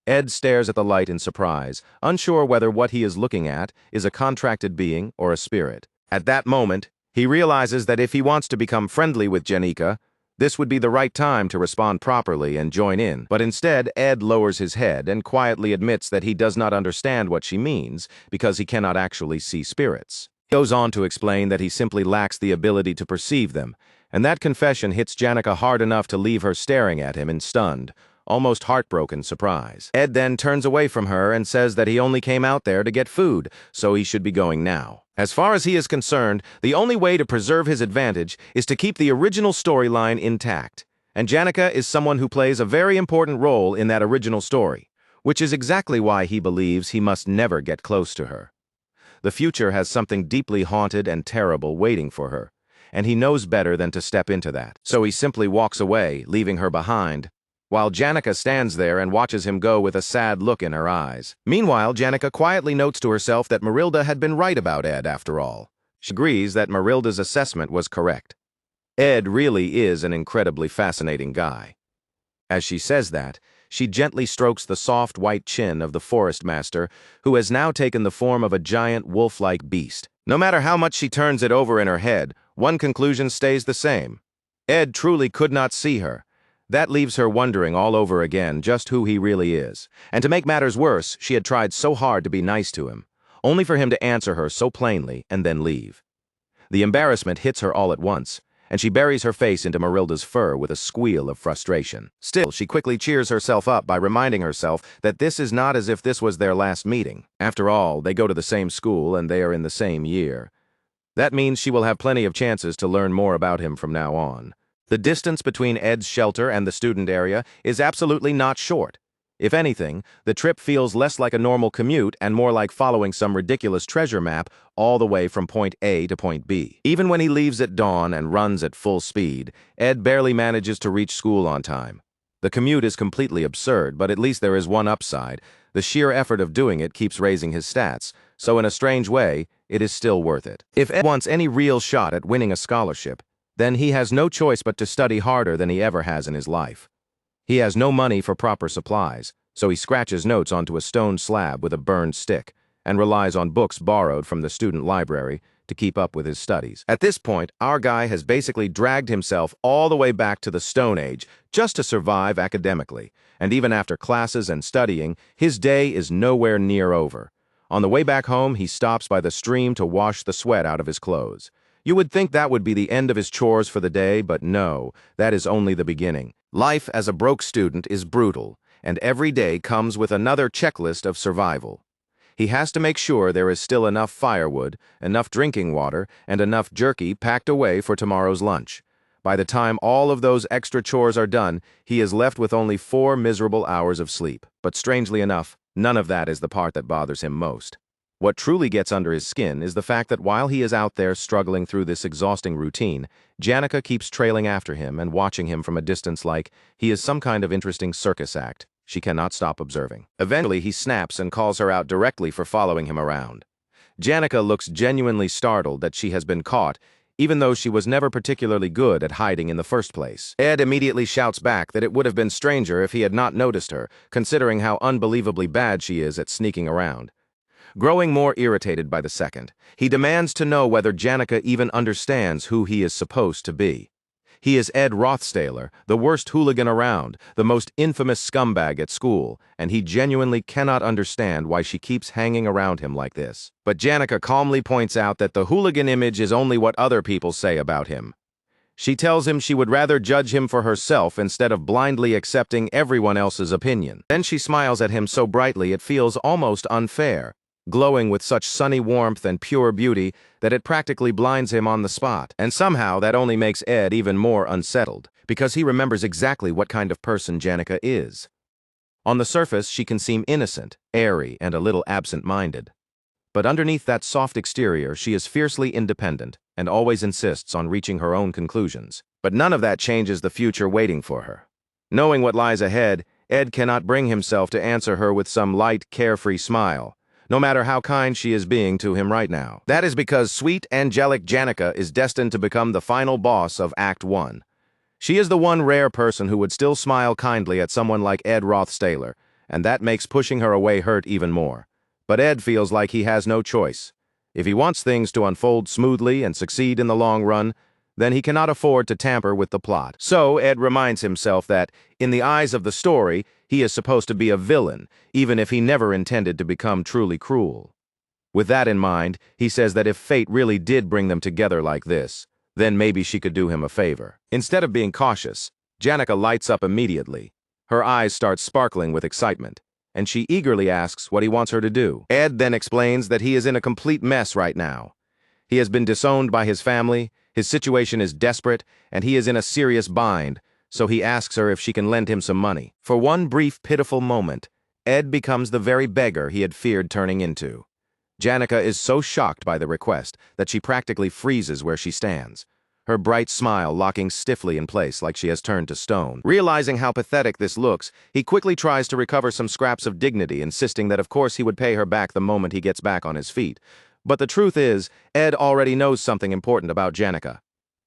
A: Ed stares at the light in surprise, unsure whether what he is looking at is a contracted being or a spirit. At that moment, he realizes that if he wants to become friendly with Janica, this would be the right time to respond properly and join in. But instead, Ed lowers his head and quietly admits that he does not understand what she means because he cannot actually see spirits. He goes on to explain that he simply lacks the ability to perceive them, and that confession hits Janica hard enough to leave her staring at him in stunned, almost heartbroken surprise. Ed then turns away from her and says that he only came out there to get food, so he should be going now. As far as he is concerned, the only way to preserve his advantage is to keep the original storyline intact, and Janica is someone who plays a very important role in that original story, which is exactly why he believes he must never get close to her. The future has something deeply haunted and terrible waiting for her, and he knows better than to step into that. So he simply walks away, leaving her behind, while Janica stands there and watches him go with a sad look in her eyes. Meanwhile, Janica quietly notes to herself that Marilda had been right about Ed after all. She agrees that Marilda's assessment was correct. Ed really is an incredibly fascinating guy. As she says that, she gently strokes the soft white chin of the forest master, who has now taken the form of a giant wolf-like beast. No matter how much she turns it over in her head, one conclusion stays the same. Ed truly could not see her. That leaves her wondering all over again just who he really is. And to make matters worse, she had tried so hard to be nice to him, only for him to answer her so plainly and then leave. The embarrassment hits her all at once, and she buries her face into Marilda's fur with a squeal of frustration. Still, she quickly cheers herself up by reminding herself that this is not as if this was their last meeting. After all, they go to the same school and they are in the same year. That means she will have plenty of chances to learn more about him from now on. The distance between Ed's shelter and the student area is absolutely not short. If anything, the trip feels less like a normal commute and more like following some ridiculous treasure map all the way from point A to point B. Even when he leaves at dawn and runs at full speed, Ed barely manages to reach school on time. The commute is completely absurd, but at least there is one upside. The sheer effort of doing it keeps raising his stats, so in a strange way, it is still worth it. If Ed wants any real shot at winning a scholarship, then he has no choice but to study harder than he ever has in his life. He has no money for proper supplies, so he scratches notes onto a stone slab with a burned stick and relies on books borrowed from the student library to keep up with his studies. At this point, our guy has basically dragged himself all the way back to the Stone Age just to survive academically, and even after classes and studying, his day is nowhere near over. On the way back home, he stops by the stream to wash the sweat out of his clothes. You would think that would be the end of his chores for the day, but no, that is only the beginning. Life as a broke student is brutal, and every day comes with another checklist of survival. He has to make sure there is still enough firewood, enough drinking water, and enough jerky packed away for tomorrow's lunch. By the time all of those extra chores are done, he is left with only 4 miserable hours of sleep. But strangely enough, none of that is the part that bothers him most. What truly gets under his skin is the fact that while he is out there struggling through this exhausting routine, Janica keeps trailing after him and watching him from a distance like he is some kind of interesting circus act she cannot stop observing. Eventually, he snaps and calls her out directly for following him around. Janica looks genuinely startled that she has been caught, even though she was never particularly good at hiding in the first place. Ed immediately shouts back that it would have been stranger if he had not noticed her, considering how unbelievably bad she is at sneaking around. Growing more irritated by the second, he demands to know whether Janica even understands who he is supposed to be. He is Ed Rothstaler, the worst hooligan around, the most infamous scumbag at school, and he genuinely cannot understand why she keeps hanging around him like this. But Janica calmly points out that the hooligan image is only what other people say about him. She tells him she would rather judge him for herself instead of blindly accepting everyone else's opinion. Then she smiles at him so brightly it feels almost unfair, glowing with such sunny warmth and pure beauty that it practically blinds him on the spot. And somehow that only makes Ed even more unsettled, because he remembers exactly what kind of person Janica is. On the surface, she can seem innocent, airy, and a little absent-minded. But underneath that soft exterior, she is fiercely independent and always insists on reaching her own conclusions. But none of that changes the future waiting for her. Knowing what lies ahead, Ed cannot bring himself to answer her with some light, carefree smile, no matter how kind she is being to him right now. That is because sweet, angelic Janica is destined to become the final boss of Act 1. She is the one rare person who would still smile kindly at someone like Ed Rothstaler, and that makes pushing her away hurt even more. But Ed feels like he has no choice. If he wants things to unfold smoothly and succeed in the long run, then he cannot afford to tamper with the plot. So Ed reminds himself that, in the eyes of the story, he is supposed to be a villain, even if he never intended to become truly cruel. With that in mind, he says that if fate really did bring them together like this, then maybe she could do him a favor. Instead of being cautious, Janica lights up immediately. Her eyes start sparkling with excitement, and she eagerly asks what he wants her to do. Ed then explains that he is in a complete mess right now. He has been disowned by his family, his situation is desperate, and he is in a serious bind, so he asks her if she can lend him some money. For one brief, pitiful moment, Ed becomes the very beggar he had feared turning into. Janica is so shocked by the request that she practically freezes where she stands, her bright smile locking stiffly in place like she has turned to stone. Realizing how pathetic this looks, he quickly tries to recover some scraps of dignity, insisting that of course he would pay her back the moment he gets back on his feet. But the truth is, Ed already knows something important about Janica.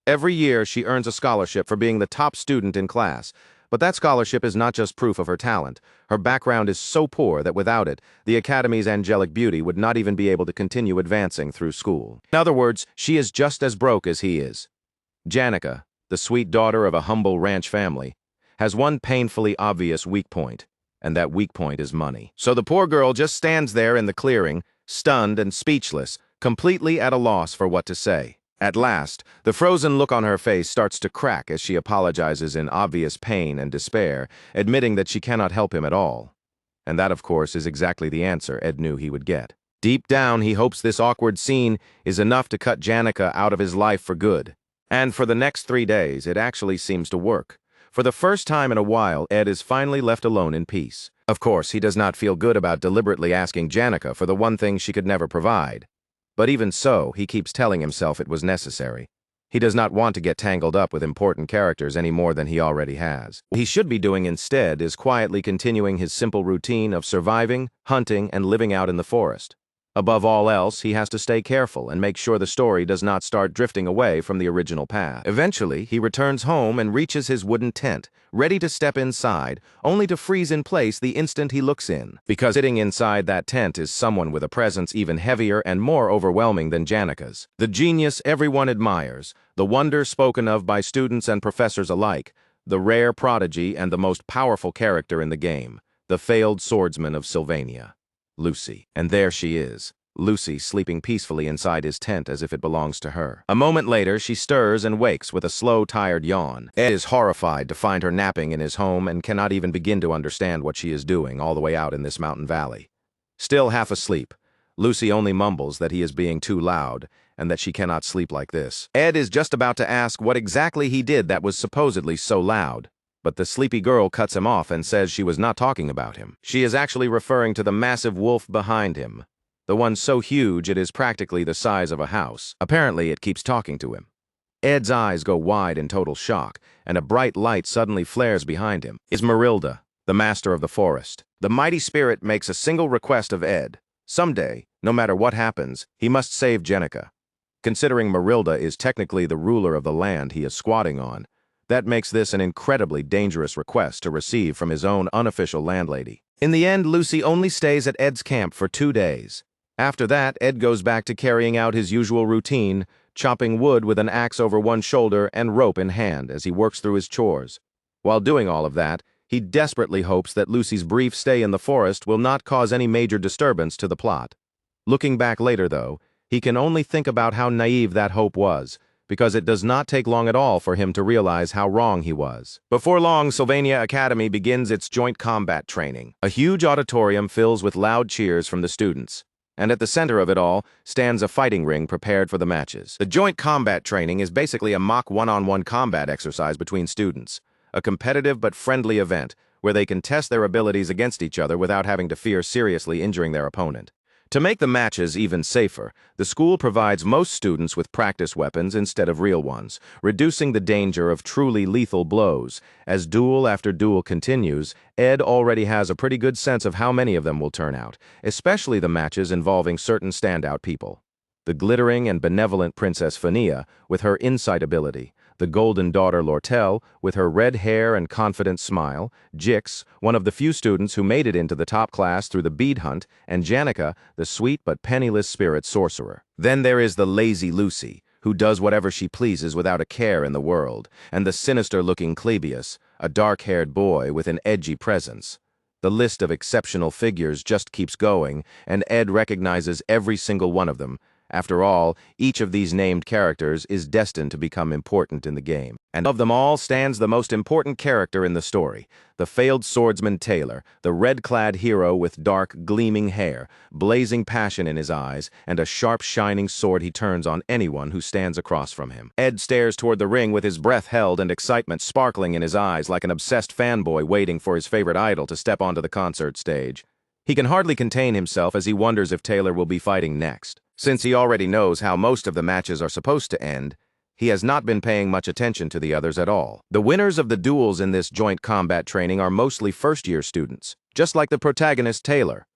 A: Every year, she earns a scholarship for being the top student in class. But that scholarship is not just proof of her talent. Her background is so poor that without it, the Academy's angelic beauty would not even be able to continue advancing through school. In other words, she is just as broke as he is. Janica, the sweet daughter of a humble ranch family, has one painfully obvious weak point, and that weak point is money. So the poor girl just stands there in the clearing, stunned and speechless, completely at a loss for what to say. At last, the frozen look on her face starts to crack as she apologizes in obvious pain and despair, admitting that she cannot help him at all. And that, of course, is exactly the answer Ed knew he would get. Deep down, he hopes this awkward scene is enough to cut Janica out of his life for good. And for the next 3 days, it actually seems to work. For the first time in a while, Ed is finally left alone in peace. Of course, he does not feel good about deliberately asking Janica for the one thing she could never provide. But even so, he keeps telling himself it was necessary. He does not want to get tangled up with important characters any more than he already has. What he should be doing instead is quietly continuing his simple routine of surviving, hunting, and living out in the forest. Above all else, he has to stay careful and make sure the story does not start drifting away from the original path. Eventually, he returns home and reaches his wooden tent, ready to step inside, only to freeze in place the instant he looks in. Because sitting inside that tent is someone with a presence even heavier and more overwhelming than Janica's. The genius everyone admires, the wonder spoken of by students and professors alike, the rare prodigy and the most powerful character in the game, the failed swordsman of Sylvania. Lucy. And there she is, Lucy sleeping peacefully inside his tent as if it belongs to her. A moment later, she stirs and wakes with a slow, tired yawn. Ed is horrified to find her napping in his home and cannot even begin to understand what she is doing all the way out in this mountain valley. Still half asleep, Lucy only mumbles that he is being too loud and that she cannot sleep like this. Ed is just about to ask what exactly he did that was supposedly so loud. But the sleepy girl cuts him off and says she was not talking about him. She is actually referring to the massive wolf behind him, the one so huge it is practically the size of a house. Apparently, it keeps talking to him. Ed's eyes go wide in total shock, and a bright light suddenly flares behind him. It's Marilda, the master of the forest. The mighty spirit makes a single request of Ed. Someday, no matter what happens, he must save Jenica. Considering Marilda is technically the ruler of the land he is squatting on, that makes this an incredibly dangerous request to receive from his own unofficial landlady. In the end, Lucy only stays at Ed's camp for 2 days. After that, Ed goes back to carrying out his usual routine, chopping wood with an axe over one shoulder and rope in hand as he works through his chores. While doing all of that, he desperately hopes that Lucy's brief stay in the forest will not cause any major disturbance to the plot. Looking back later, though, he can only think about how naive that hope was, because it does not take long at all for him to realize how wrong he was. Before long, Sylvania Academy begins its joint combat training. A huge auditorium fills with loud cheers from the students, and at the center of it all stands a fighting ring prepared for the matches. The joint combat training is basically a mock one-on-one combat exercise between students, a competitive but friendly event where they can test their abilities against each other without having to fear seriously injuring their opponent. To make the matches even safer, the school provides most students with practice weapons instead of real ones, reducing the danger of truly lethal blows. As duel after duel continues, Ed already has a pretty good sense of how many of them will turn out, especially the matches involving certain standout people. The glittering and benevolent Princess Fania, with her insight ability, the golden daughter Lortel, with her red hair and confident smile, Jix, one of the few students who made it into the top class through the bead hunt, and Janica, the sweet but penniless spirit sorcerer. Then there is the lazy Lucy, who does whatever she pleases without a care in the world, and the sinister-looking Clebius, a dark-haired boy with an edgy presence. The list of exceptional figures just keeps going, and Ed recognizes every single one of them. After all, each of these named characters is destined to become important in the game. And of them all stands the most important character in the story, the failed swordsman Taylor, the red-clad hero with dark, gleaming hair, blazing passion in his eyes, and a sharp, shining sword he turns on anyone who stands across from him. Ed stares toward the ring with his breath held and excitement sparkling in his eyes like an obsessed fanboy waiting for his favorite idol to step onto the concert stage. He can hardly contain himself as he wonders if Taylor will be fighting next. Since he already knows how most of the matches are supposed to end, he has not been paying much attention to the others at all. The winners of the duels in this joint combat training are mostly first-year students, just like the protagonist Taylor.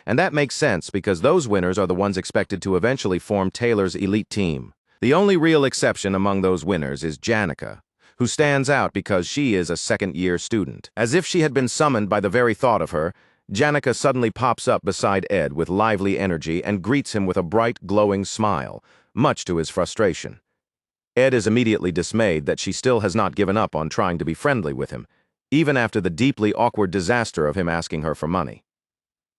A: And that makes sense because those winners are the ones expected to eventually form Taylor's elite team. The only real exception among those winners is Janica, who stands out because she is a second-year student. As if she had been summoned by the very thought of her, Janica suddenly pops up beside Ed with lively energy and greets him with a bright, glowing smile, much to his frustration. Ed is immediately dismayed that she still has not given up on trying to be friendly with him, even after the deeply awkward disaster of him asking her for money.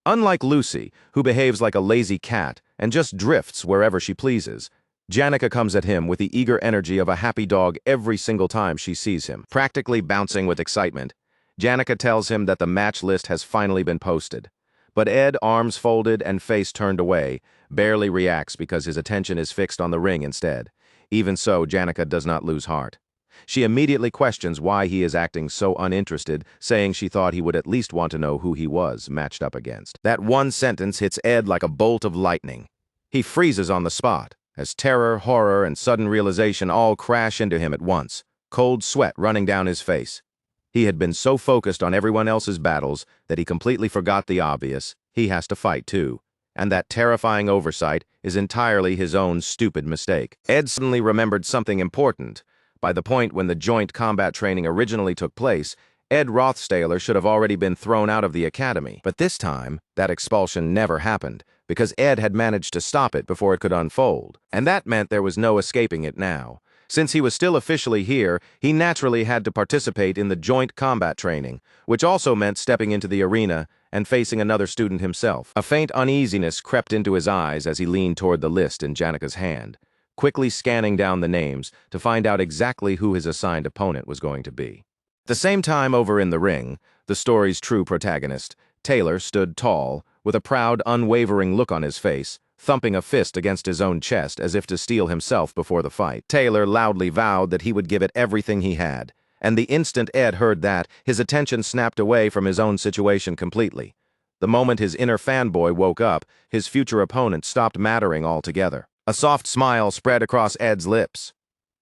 A: Unlike Lucy, who behaves like a lazy cat and just drifts wherever she pleases, Janica comes at him with the eager energy of a happy dog every single time she sees him. Practically bouncing with excitement, Janica tells him that the match list has finally been posted. But Ed, arms folded and face turned away, barely reacts because his attention is fixed on the ring instead. Even so, Janica does not lose heart. She immediately questions why he is acting so uninterested, saying she thought he would at least want to know who he was matched up against. That one sentence hits Ed like a bolt of lightning. He freezes on the spot, as terror, horror, and sudden realization all crash into him at once, cold sweat running down his face. He had been so focused on everyone else's battles that he completely forgot the obvious: he has to fight too. And that terrifying oversight is entirely his own stupid mistake. Ed suddenly remembered something important. By the point when the joint combat training originally took place, Ed Rothstaler should have already been thrown out of the academy. But this time, that expulsion never happened, because Ed had managed to stop it before it could unfold. And that meant there was no escaping it now. Since he was still officially here, he naturally had to participate in the joint combat training, which also meant stepping into the arena and facing another student himself. A faint uneasiness crept into his eyes as he leaned toward the list in Janica's hand, quickly scanning down the names to find out exactly who his assigned opponent was going to be. At the same time, over in the ring, the story's true protagonist, Taylor, stood tall, with a proud, unwavering look on his face, thumping a fist against his own chest as if to steel himself before the fight. Taylor loudly vowed that he would give it everything he had, and the instant Ed heard that, his attention snapped away from his own situation completely. The moment his inner fanboy woke up, his future opponent stopped mattering altogether. A soft smile spread across Ed's lips.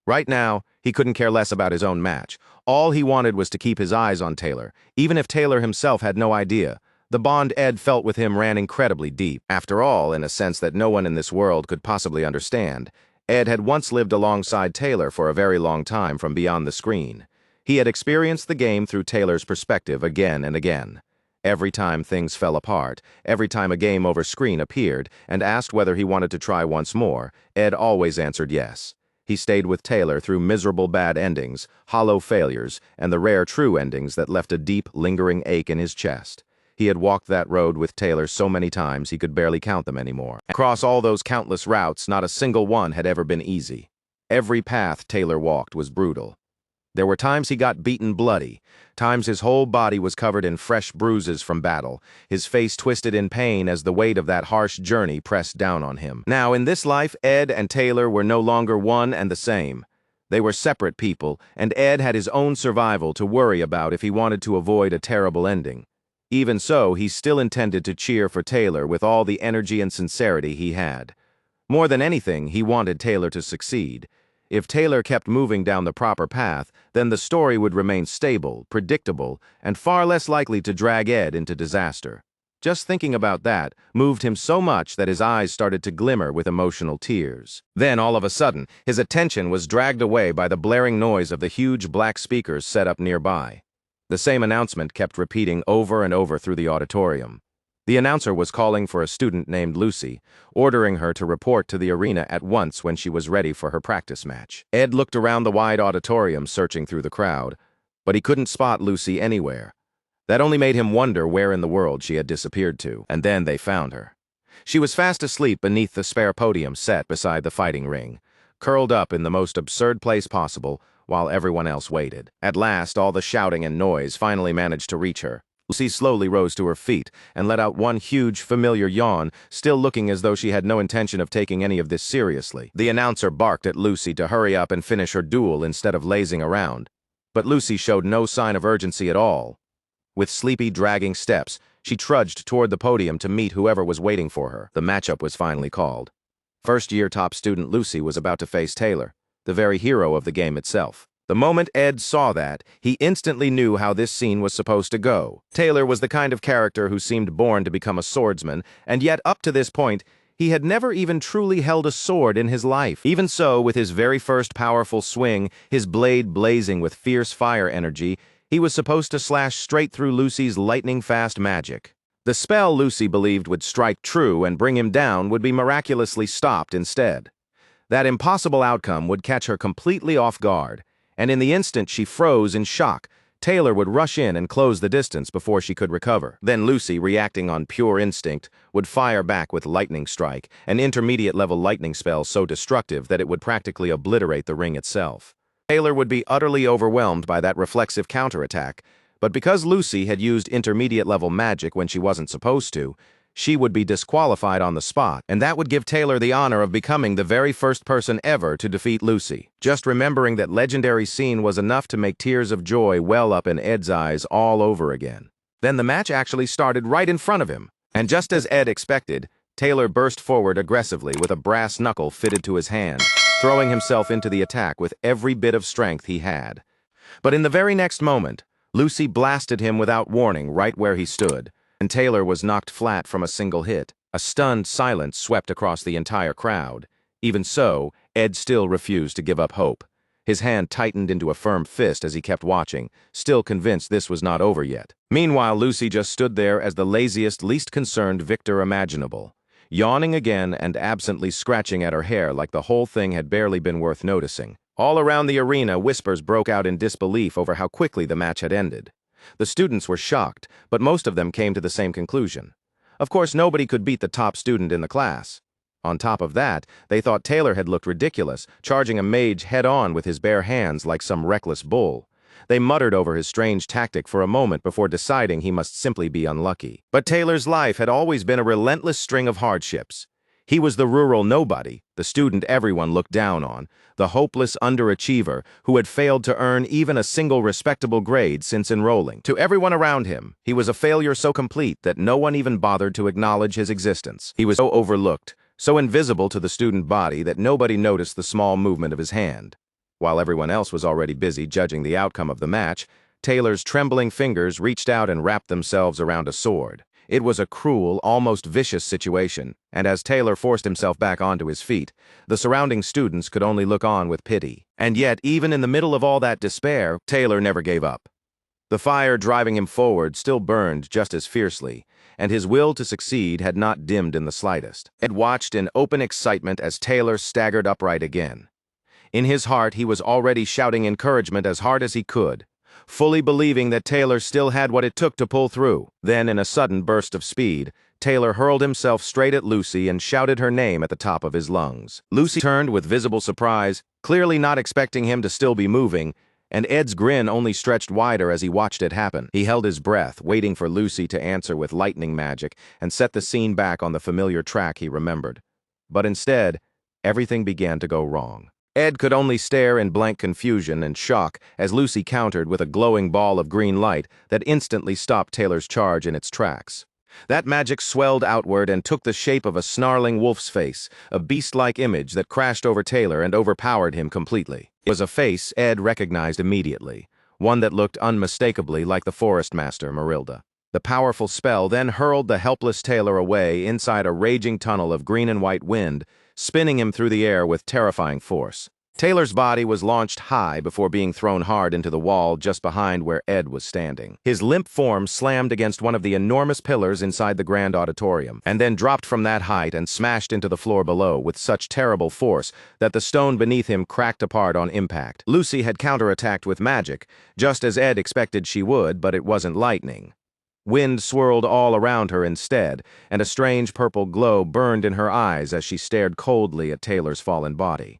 A: Right now, he couldn't care less about his own match. All he wanted was to keep his eyes on Taylor, even if Taylor himself had no idea. The bond Ed felt with him ran incredibly deep. After all, in a sense that no one in this world could possibly understand, Ed had once lived alongside Taylor for a very long time from beyond the screen. He had experienced the game through Taylor's perspective again and again. Every time things fell apart, every time a game over screen appeared and asked whether he wanted to try once more, Ed always answered yes. He stayed with Taylor through miserable bad endings, hollow failures, and the rare true endings that left a deep, lingering ache in his chest. He had walked that road with Taylor so many times he could barely count them anymore. Across all those countless routes, not a single one had ever been easy. Every path Taylor walked was brutal. There were times he got beaten bloody, times his whole body was covered in fresh bruises from battle, his face twisted in pain as the weight of that harsh journey pressed down on him. Now, in this life, Ed and Taylor were no longer one and the same. They were separate people, and Ed had his own survival to worry about if he wanted to avoid a terrible ending. Even so, he still intended to cheer for Taylor with all the energy and sincerity he had. More than anything, he wanted Taylor to succeed. If Taylor kept moving down the proper path, then the story would remain stable, predictable, and far less likely to drag Ed into disaster. Just thinking about that moved him so much that his eyes started to glimmer with emotional tears. Then, all of a sudden, his attention was dragged away by the blaring noise of the huge black speakers set up nearby. The same announcement kept repeating over and over through the auditorium. The announcer was calling for a student named Lucy, ordering her to report to the arena at once when she was ready for her practice match. Ed looked around the wide auditorium searching through the crowd, but he couldn't spot Lucy anywhere. That only made him wonder where in the world she had disappeared to, and then they found her. She was fast asleep beneath the spare podium set beside the fighting ring, curled up in the most absurd place possible while everyone else waited. At last, all the shouting and noise finally managed to reach her. Lucy slowly rose to her feet and let out one huge, familiar yawn, still looking as though she had no intention of taking any of this seriously. The announcer barked at Lucy to hurry up and finish her duel instead of lazing around. But Lucy showed no sign of urgency at all. With sleepy, dragging steps, she trudged toward the podium to meet whoever was waiting for her. The matchup was finally called. First-year top student Lucy was about to face Taylor, the very hero of the game itself. The moment Ed saw that, he instantly knew how this scene was supposed to go. Taylor was the kind of character who seemed born to become a swordsman, and yet up to this point, he had never even truly held a sword in his life. Even so, with his very first powerful swing, his blade blazing with fierce fire energy, he was supposed to slash straight through Lucy's lightning-fast magic. The spell Lucy believed would strike true and bring him down would be miraculously stopped instead. That impossible outcome would catch her completely off guard, and in the instant she froze in shock, Taylor would rush in and close the distance before she could recover. Then Lucy, reacting on pure instinct, would fire back with Lightning Strike, an intermediate-level lightning spell so destructive that it would practically obliterate the ring itself. Taylor would be utterly overwhelmed by that reflexive counterattack, but because Lucy had used intermediate-level magic when she wasn't supposed to, she would be disqualified on the spot, and that would give Taylor the honor of becoming the very first person ever to defeat Lucy. Just remembering that legendary scene was enough to make tears of joy well up in Ed's eyes all over again. Then the match actually started right in front of him, and just as Ed expected, Taylor burst forward aggressively with a brass knuckle fitted to his hand, throwing himself into the attack with every bit of strength he had. But in the very next moment, Lucy blasted him without warning right where he stood, and Taylor was knocked flat from a single hit. A stunned silence swept across the entire crowd. Even so, Ed still refused to give up hope. His hand tightened into a firm fist as he kept watching, still convinced this was not over yet. Meanwhile, Lucy just stood there as the laziest, least concerned victor imaginable, yawning again and absently scratching at her hair like the whole thing had barely been worth noticing. All around the arena, whispers broke out in disbelief over how quickly the match had ended. The students were shocked, but most of them came to the same conclusion. Of course, nobody could beat the top student in the class. On top of that, they thought Taylor had looked ridiculous, charging a mage head-on with his bare hands like some reckless bull. They muttered over his strange tactic for a moment before deciding he must simply be unlucky. But Taylor's life had always been a relentless string of hardships. He was the rural nobody, the student everyone looked down on, the hopeless underachiever who had failed to earn even a single respectable grade since enrolling. To everyone around him, he was a failure so complete that no one even bothered to acknowledge his existence. He was so overlooked, so invisible to the student body that nobody noticed the small movement of his hand. While everyone else was already busy judging the outcome of the match, Taylor's trembling fingers reached out and wrapped themselves around a sword. It was a cruel, almost vicious situation, and as Taylor forced himself back onto his feet, the surrounding students could only look on with pity. And yet, even in the middle of all that despair, Taylor never gave up. The fire driving him forward still burned just as fiercely, and his will to succeed had not dimmed in the slightest. Ed watched in open excitement as Taylor staggered upright again. In his heart, he was already shouting encouragement as hard as he could, fully believing that Taylor still had what it took to pull through. Then, in a sudden burst of speed, Taylor hurled himself straight at Lucy and shouted her name at the top of his lungs. Lucy turned with visible surprise, clearly not expecting him to still be moving, and Ed's grin only stretched wider as he watched it happen. He held his breath, waiting for Lucy to answer with lightning magic and set the scene back on the familiar track he remembered. But instead, everything began to go wrong. Ed could only stare in blank confusion and shock as Lucy countered with a glowing ball of green light that instantly stopped Taylor's charge in its tracks. That magic swelled outward and took the shape of a snarling wolf's face, a beast-like image that crashed over Taylor and overpowered him completely. It was a face Ed recognized immediately, one that looked unmistakably like the forest master, Marilda. The powerful spell then hurled the helpless Taylor away inside a raging tunnel of green and white wind, spinning him through the air with terrifying force. Taylor's body was launched high before being thrown hard into the wall just behind where Ed was standing. His limp form slammed against one of the enormous pillars inside the grand auditorium, and then dropped from that height and smashed into the floor below with such terrible force that the stone beneath him cracked apart on impact. Lucy had counterattacked with magic, just as Ed expected she would, but it wasn't lightning. Wind swirled all around her instead, and a strange purple glow burned in her eyes as she stared coldly at Taylor's fallen body.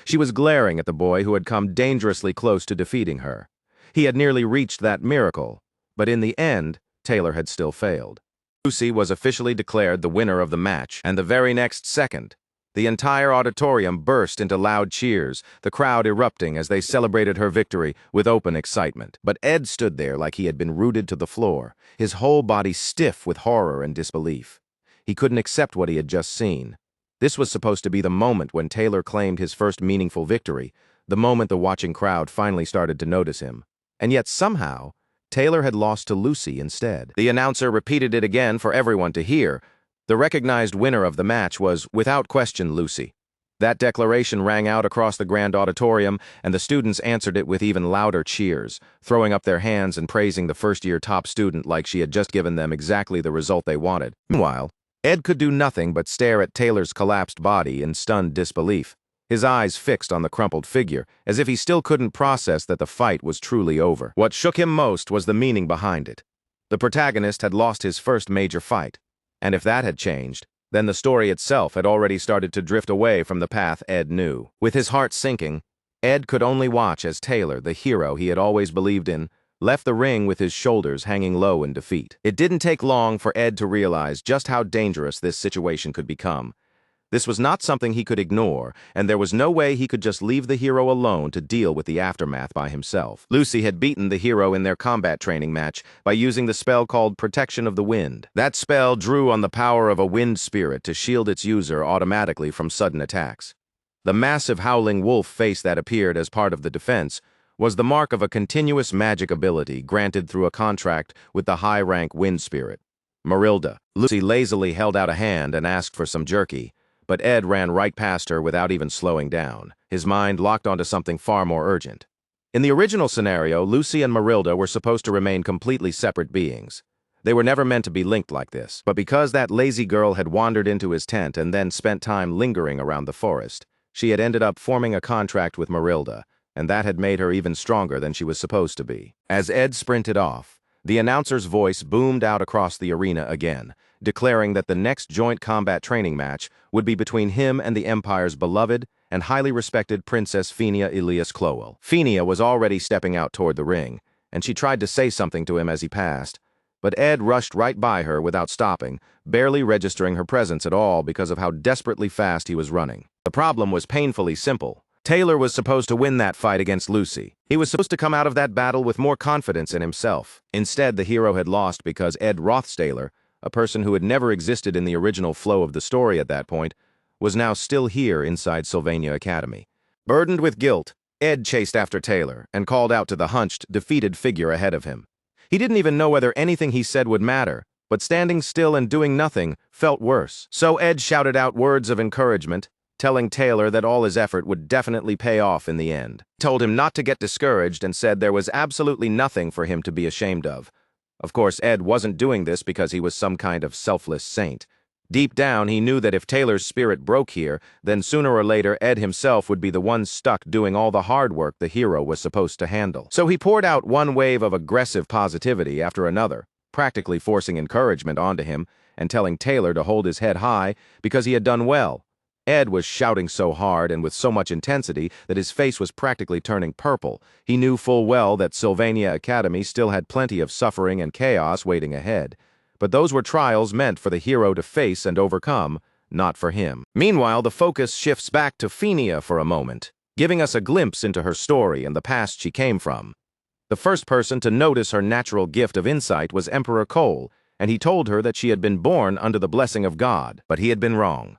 A: She was glaring at the boy who had come dangerously close to defeating her. He had nearly reached that miracle, but in the end, Taylor had still failed. Lucy was officially declared the winner of the match, and the very next second, the entire auditorium burst into loud cheers, the crowd erupting as they celebrated her victory with open excitement. But Ed stood there like he had been rooted to the floor, his whole body stiff with horror and disbelief. He couldn't accept what he had just seen. This was supposed to be the moment when Taylor claimed his first meaningful victory, the moment the watching crowd finally started to notice him. And yet somehow, Taylor had lost to Lucy instead. The announcer repeated it again for everyone to hear. The recognized winner of the match was, without question, Lucy. That declaration rang out across the grand auditorium, and the students answered it with even louder cheers, throwing up their hands and praising the first-year top student like she had just given them exactly the result they wanted. Meanwhile, Ed could do nothing but stare at Taylor's collapsed body in stunned disbelief, his eyes fixed on the crumpled figure, as if he still couldn't process that the fight was truly over. What shook him most was the meaning behind it. The protagonist had lost his first major fight, and if that had changed, then the story itself had already started to drift away from the path Ed knew. With his heart sinking, Ed could only watch as Taylor, the hero he had always believed in, left the ring with his shoulders hanging low in defeat. It didn't take long for Ed to realize just how dangerous this situation could become. This was not something he could ignore, and there was no way he could just leave the hero alone to deal with the aftermath by himself. Lucy had beaten the hero in their combat training match by using the spell called Protection of the Wind. That spell drew on the power of a wind spirit to shield its user automatically from sudden attacks. The massive howling wolf face that appeared as part of the defense was the mark of a continuous magic ability granted through a contract with the high-rank wind spirit. Marilda. Lucy lazily held out a hand and asked for some jerky, but Ed ran right past her without even slowing down, his mind locked onto something far more urgent. In the original scenario, Lucy and Marilda were supposed to remain completely separate beings. They were never meant to be linked like this, but because that lazy girl had wandered into his tent and then spent time lingering around the forest, she had ended up forming a contract with Marilda, and that had made her even stronger than she was supposed to be. As Ed sprinted off, the announcer's voice boomed out across the arena again, declaring that the next joint combat training match would be between him and the Empire's beloved and highly respected Princess Phinia Elias Clowell. Phinia was already stepping out toward the ring, and she tried to say something to him as he passed, but Ed rushed right by her without stopping, barely registering her presence at all because of how desperately fast he was running. The problem was painfully simple. Taylor was supposed to win that fight against Lucy. He was supposed to come out of that battle with more confidence in himself. Instead, the hero had lost because Ed Rothstaler, a person who had never existed in the original flow of the story at that point, was now still here inside Sylvania Academy. Burdened with guilt, Ed chased after Taylor and called out to the hunched, defeated figure ahead of him. He didn't even know whether anything he said would matter, but standing still and doing nothing felt worse. So Ed shouted out words of encouragement, telling Taylor that all his effort would definitely pay off in the end. He told him not to get discouraged and said there was absolutely nothing for him to be ashamed of. Of course, Ed wasn't doing this because he was some kind of selfless saint. Deep down, he knew that if Taylor's spirit broke here, then sooner or later Ed himself would be the one stuck doing all the hard work the hero was supposed to handle. So he poured out one wave of aggressive positivity after another, practically forcing encouragement onto him and telling Taylor to hold his head high because he had done well. Ed was shouting so hard and with so much intensity that his face was practically turning purple. He knew full well that Sylvania Academy still had plenty of suffering and chaos waiting ahead. But those were trials meant for the hero to face and overcome, not for him. Meanwhile, the focus shifts back to Phinia for a moment, giving us a glimpse into her story and the past she came from. The first person to notice her natural gift of insight was Emperor Cole, and he told her that she had been born under the blessing of God, but he had been wrong.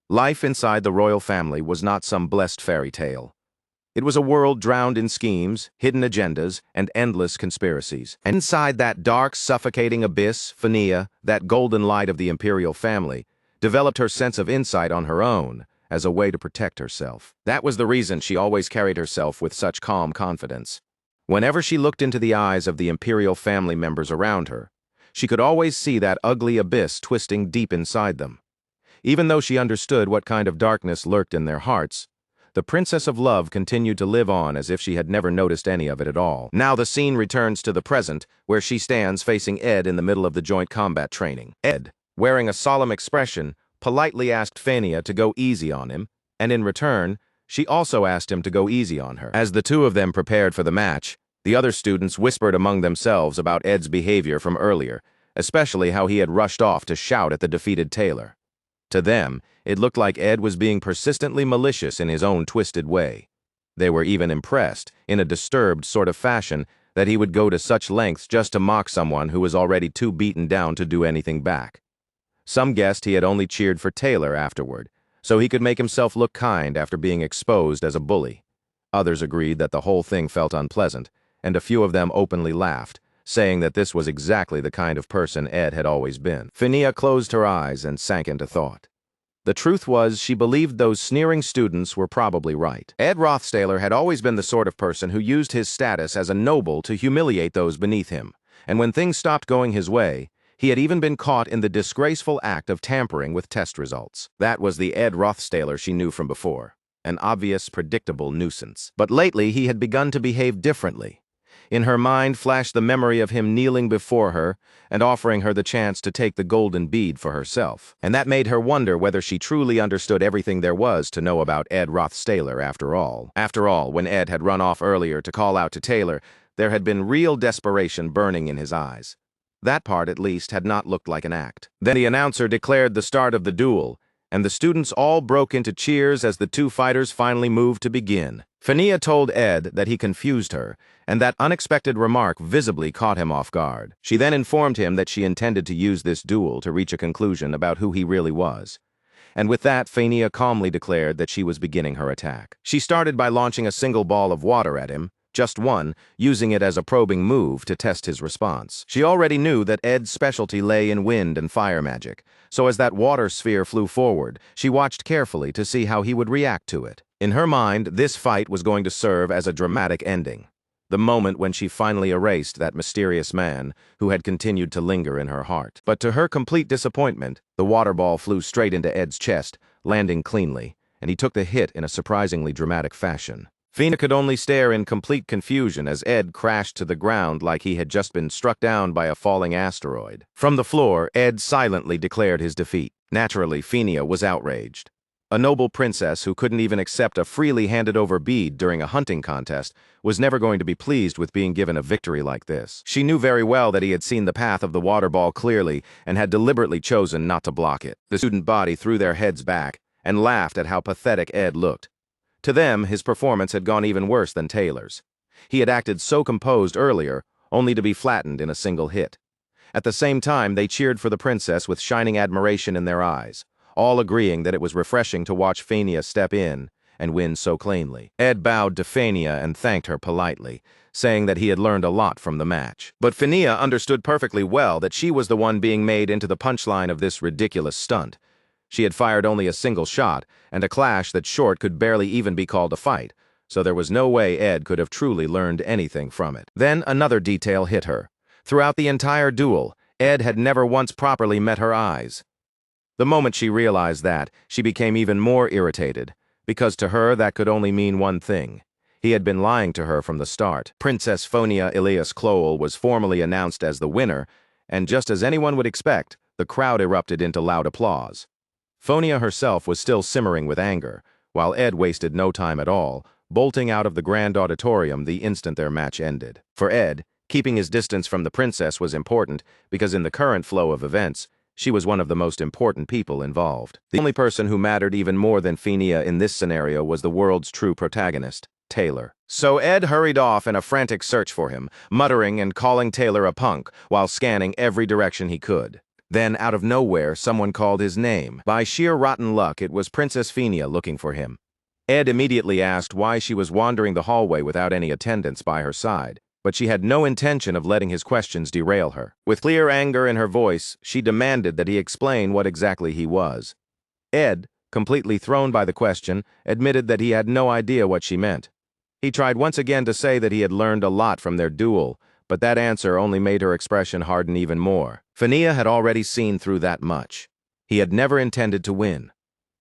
A: Life inside the royal family was not some blessed fairy tale. It was a world drowned in schemes, hidden agendas, and endless conspiracies. And inside that dark, suffocating abyss, Phinia, that golden light of the imperial family, developed her sense of insight on her own as a way to protect herself. That was the reason she always carried herself with such calm confidence. Whenever she looked into the eyes of the imperial family members around her, she could always see that ugly abyss twisting deep inside them. Even though she understood what kind of darkness lurked in their hearts, the Princess of Love continued to live on as if she had never noticed any of it at all. Now the scene returns to the present, where she stands facing Ed in the middle of the joint combat training. Ed, wearing a solemn expression, politely asked Phinia to go easy on him, and in return, she also asked him to go easy on her. As the two of them prepared for the match, the other students whispered among themselves about Ed's behavior from earlier, especially how he had rushed off to shout at the defeated Taylor. To them, it looked like Ed was being persistently malicious in his own twisted way. They were even impressed, in a disturbed sort of fashion, that he would go to such lengths just to mock someone who was already too beaten down to do anything back. Some guessed he had only cheered for Taylor afterward, so he could make himself look kind after being exposed as a bully. Others agreed that the whole thing felt unpleasant, and a few of them openly laughed, saying that this was exactly the kind of person Ed had always been. Phinia closed her eyes and sank into thought. The truth was, she believed those sneering students were probably right. Ed Rothstaler had always been the sort of person who used his status as a noble to humiliate those beneath him, and when things stopped going his way, he had even been caught in the disgraceful act of tampering with test results. That was the Ed Rothstaler she knew from before, an obvious, predictable nuisance. But lately, he had begun to behave differently. In her mind flashed the memory of him kneeling before her and offering her the chance to take the golden bead for herself. And that made her wonder whether she truly understood everything there was to know about Ed Rothstaler after all. After all, when Ed had run off earlier to call out to Taylor, There had been real desperation burning in his eyes. That part, at least, had not looked like an act. Then the announcer declared the start of the duel, and the students all broke into cheers as the two fighters finally moved to begin. Fania told Ed that he confused her, and that unexpected remark visibly caught him off guard. She then informed him that she intended to use this duel to reach a conclusion about who he really was. And with that, Fania calmly declared that she was beginning her attack. She started by launching a single ball of water at him, just one, using it as a probing move to test his response. She already knew that Ed's specialty lay in wind and fire magic, so as that water sphere flew forward, she watched carefully to see how he would react to it. In her mind, this fight was going to serve as a dramatic ending. The moment when she finally erased that mysterious man who had continued to linger in her heart. But to her complete disappointment, the water ball flew straight into Ed's chest, landing cleanly, and he took the hit in a surprisingly dramatic fashion. Fania could only stare in complete confusion as Ed crashed to the ground like he had just been struck down by a falling asteroid. From the floor, Ed silently declared his defeat. Naturally, Fania was outraged. A noble princess who couldn't even accept a freely handed-over bead during a hunting contest was never going to be pleased with being given a victory like this. She knew very well that he had seen the path of the water ball clearly and had deliberately chosen not to block it. The student body threw their heads back and laughed at how pathetic Ed looked. To them, his performance had gone even worse than Taylor's. He had acted so composed earlier, only to be flattened in a single hit. At the same time, they cheered for the princess with shining admiration in their eyes, all agreeing that it was refreshing to watch Fania step in and win so cleanly. Ed bowed to Fania and thanked her politely, saying that he had learned a lot from the match. But Fania understood perfectly well that she was the one being made into the punchline of this ridiculous stunt. She had fired only a single shot, and a clash that short could barely even be called a fight, so there was no way Ed could have truly learned anything from it. Then another detail hit her. Throughout the entire duel, Ed had never once properly met her eyes. The moment she realized that, she became even more irritated, because to her that could only mean one thing. He had been lying to her from the start. Princess Fonia Elias Cloel was formally announced as the winner, and just as anyone would expect, the crowd erupted into loud applause. Fonia herself was still simmering with anger, while Ed wasted no time at all, bolting out of the grand auditorium the instant their match ended. For Ed, keeping his distance from the princess was important because in the current flow of events, she was one of the most important people involved. The only person who mattered even more than Fania in this scenario was the world's true protagonist, Taylor. So Ed hurried off in a frantic search for him, muttering and calling Taylor a punk while scanning every direction he could. Then, out of nowhere, someone called his name. By sheer rotten luck, it was Princess Fania looking for him. Ed immediately asked why she was wandering the hallway without any attendants by her side, but she had no intention of letting his questions derail her. With clear anger in her voice, she demanded that he explain what exactly he was. Ed, completely thrown by the question, admitted that he had no idea what she meant. He tried once again to say that he had learned a lot from their duel, but that answer only made her expression harden even more. Fania had already seen through that much. He had never intended to win.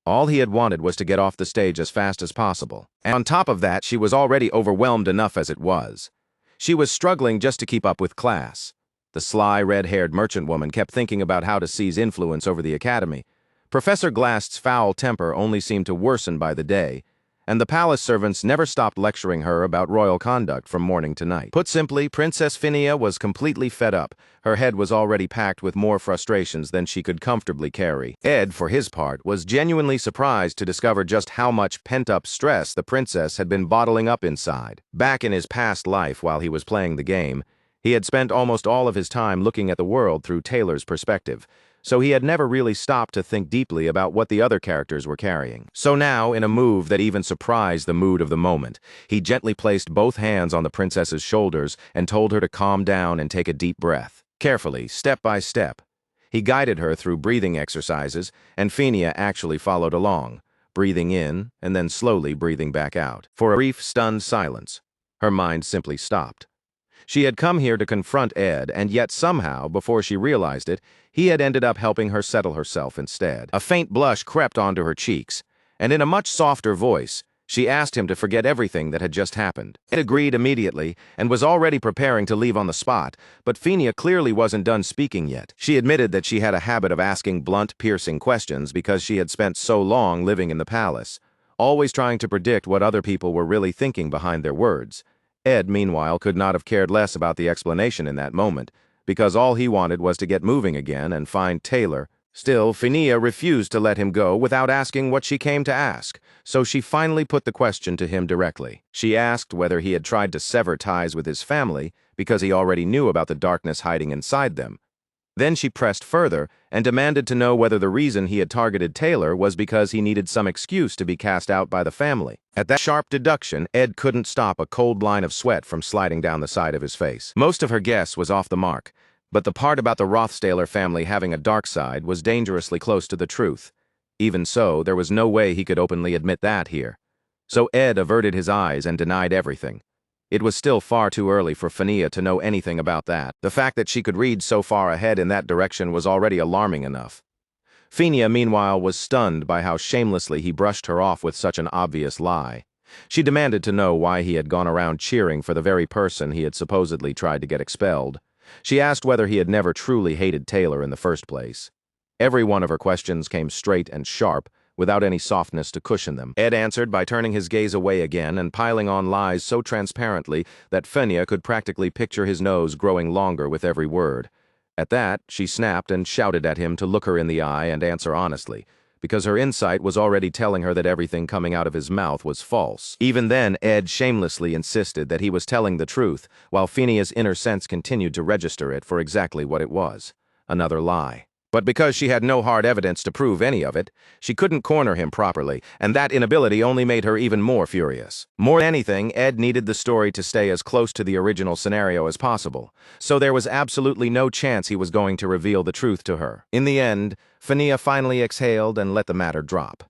A: All he had wanted was to get off the stage as fast as possible. And on top of that, she was already overwhelmed enough as it was. She was struggling just to keep up with class. The sly, red-haired merchant woman kept thinking about how to seize influence over the academy. Professor Glast's foul temper only seemed to worsen by the day, and the palace servants never stopped lecturing her about royal conduct from morning to night. Put simply, Princess Fania was completely fed up. Her head was already packed with more frustrations than she could comfortably carry. Ed, for his part, was genuinely surprised to discover just how much pent-up stress the princess had been bottling up inside. Back in his past life while he was playing the game, he had spent almost all of his time looking at the world through Taylor's perspective, so he had never really stopped to think deeply about what the other characters were carrying. So now, in a move that even surprised the mood of the moment, he gently placed both hands on the princess's shoulders and told her to calm down and take a deep breath. Carefully, step by step, he guided her through breathing exercises, and Fania actually followed along, breathing in and then slowly breathing back out. For a brief, stunned silence, her mind simply stopped. She had come here to confront Ed, and yet somehow, before she realized it, he had ended up helping her settle herself instead. A faint blush crept onto her cheeks, and in a much softer voice, she asked him to forget everything that had just happened. Ed agreed immediately and was already preparing to leave on the spot, but Fania clearly wasn't done speaking yet. She admitted that she had a habit of asking blunt, piercing questions because she had spent so long living in the palace, always trying to predict what other people were really thinking behind their words. Ed, meanwhile, could not have cared less about the explanation in that moment, because all he wanted was to get moving again and find Taylor. Still, Phinia refused to let him go without asking what she came to ask, so she finally put the question to him directly. She asked whether he had tried to sever ties with his family because he already knew about the darkness hiding inside them. Then she pressed further and demanded to know whether the reason he had targeted Taylor was because he needed some excuse to be cast out by the family. At that sharp deduction, Ed couldn't stop a cold line of sweat from sliding down the side of his face. Most of her guess was off the mark, but the part about the Rothstaler family having a dark side was dangerously close to the truth. Even so, there was no way he could openly admit that here. So Ed averted his eyes and denied everything. It was still far too early for Phinia to know anything about that. The fact that she could read so far ahead in that direction was already alarming enough. Phinia, meanwhile, was stunned by how shamelessly he brushed her off with such an obvious lie. She demanded to know why he had gone around cheering for the very person he had supposedly tried to get expelled. She asked whether he had never truly hated Taylor in the first place. Every one of her questions came straight and sharp, without any softness to cushion them. Ed answered by turning his gaze away again and piling on lies so transparently that Phinia could practically picture his nose growing longer with every word. At that, she snapped and shouted at him to look her in the eye and answer honestly, because her insight was already telling her that everything coming out of his mouth was false. Even then, Ed shamelessly insisted that he was telling the truth, while Phinia's inner sense continued to register it for exactly what it was: another lie. But because she had no hard evidence to prove any of it, she couldn't corner him properly, and that inability only made her even more furious. More than anything, Ed needed the story to stay as close to the original scenario as possible, so there was absolutely no chance he was going to reveal the truth to her. In the end, Phinia finally exhaled and let the matter drop.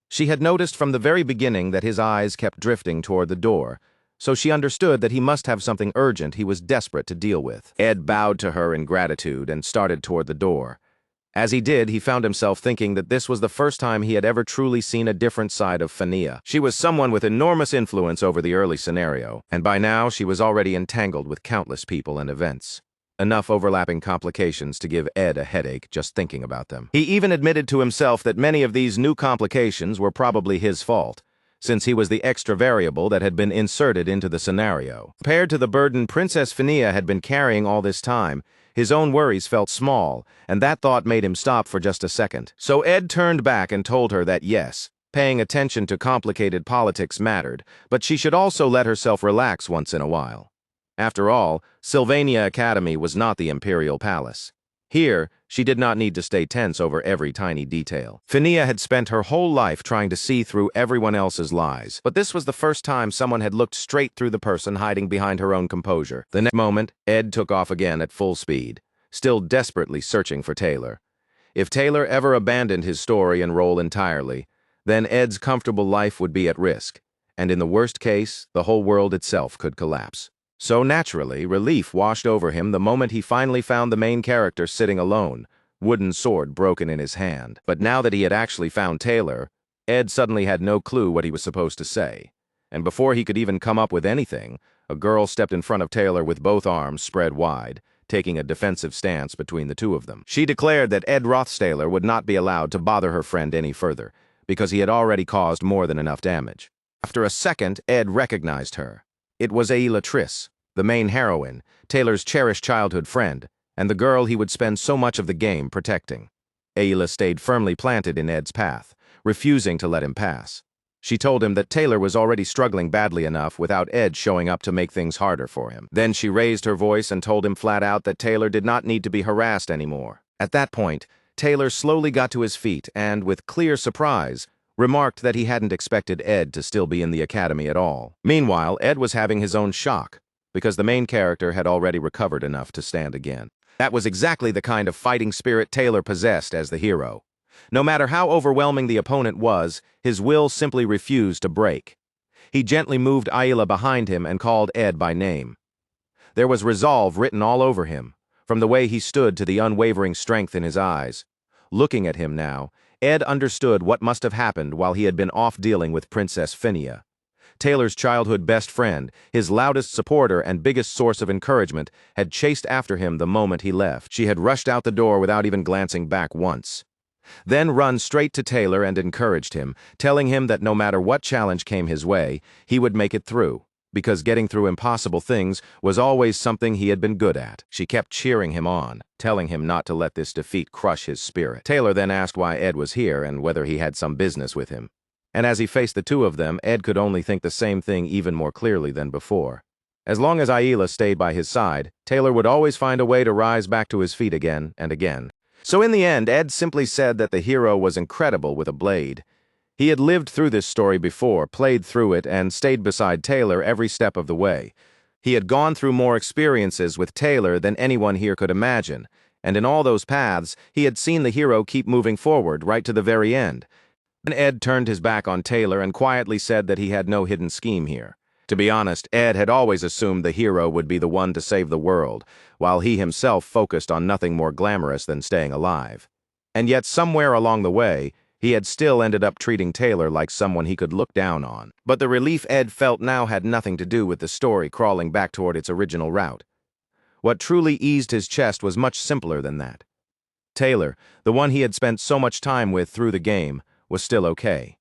A: She had noticed from the very beginning that his eyes kept drifting toward the door, so she understood that he must have something urgent he was desperate to deal with. Ed bowed to her in gratitude and started toward the door. As he did, he found himself thinking that this was the first time he had ever truly seen a different side of Phinia. She was someone with enormous influence over the early scenario, and by now she was already entangled with countless people and events. Enough overlapping complications to give Ed a headache just thinking about them. He even admitted to himself that many of these new complications were probably his fault, since he was the extra variable that had been inserted into the scenario. Compared to the burden Princess Phinia had been carrying all this time, his own worries felt small, and that thought made him stop for just a second. So Ed turned back and told her that yes, paying attention to complicated politics mattered, but she should also let herself relax once in a while. After all, Sylvania Academy was not the Imperial Palace. Here, she did not need to stay tense over every tiny detail. Phinia had spent her whole life trying to see through everyone else's lies, but this was the first time someone had looked straight through the person hiding behind her own composure. The next moment, Ed took off again at full speed, still desperately searching for Taylor. If Taylor ever abandoned his story and role entirely, then Ed's comfortable life would be at risk, and in the worst case, the whole world itself could collapse. So naturally, relief washed over him the moment he finally found the main character sitting alone, wooden sword broken in his hand. But now that he had actually found Taylor, Ed suddenly had no clue what he was supposed to say. And before he could even come up with anything, a girl stepped in front of Taylor with both arms spread wide, taking a defensive stance between the two of them. She declared that Ed Rothstaler would not be allowed to bother her friend any further, because he had already caused more than enough damage. After a second, Ed recognized her. It was Yahello, the main heroine, Taylor's cherished childhood friend, and the girl he would spend so much of the game protecting. Yahello stayed firmly planted in Ed's path, refusing to let him pass. She told him that Taylor was already struggling badly enough without Ed showing up to make things harder for him. Then she raised her voice and told him flat out that Taylor did not need to be harassed anymore. At that point, Taylor slowly got to his feet and, with clear surprise, remarked that he hadn't expected Ed to still be in the academy at all. Meanwhile, Ed was having his own shock, because the main character had already recovered enough to stand again. That was exactly the kind of fighting spirit Taylor possessed as the hero. No matter how overwhelming the opponent was, his will simply refused to break. He gently moved Yahello behind him and called Ed by name. There was resolve written all over him, from the way he stood to the unwavering strength in his eyes. Looking at him now, Ed understood what must have happened while he had been off dealing with Princess Phinia. Taylor's childhood best friend, his loudest supporter and biggest source of encouragement, had chased after him the moment he left. She had rushed out the door without even glancing back once. Then run straight to Taylor and encouraged him, telling him that no matter what challenge came his way, he would make it through. because getting through impossible things was always something he had been good at. She kept cheering him on, telling him not to let this defeat crush his spirit. Taylor then asked why Ed was here and whether he had some business with him. And as he faced the two of them, Ed could only think the same thing even more clearly than before. As long as Yahello stayed by his side, Taylor would always find a way to rise back to his feet again and again. So in the end, Ed simply said that the hero was incredible with a blade. He had lived through this story before, played through it, and stayed beside Taylor every step of the way. He had gone through more experiences with Taylor than anyone here could imagine, and in all those paths, he had seen the hero keep moving forward right to the very end. Then Ed turned his back on Taylor and quietly said that he had no hidden scheme here. To be honest, Ed had always assumed the hero would be the one to save the world, while he himself focused on nothing more glamorous than staying alive. And yet somewhere along the way, he had still ended up treating Taylor like someone he could look down on. But the relief Ed felt now had nothing to do with the story crawling back toward its original route. What truly eased his chest was much simpler than that. Taylor, the one he had spent so much time with through the game, was still okay.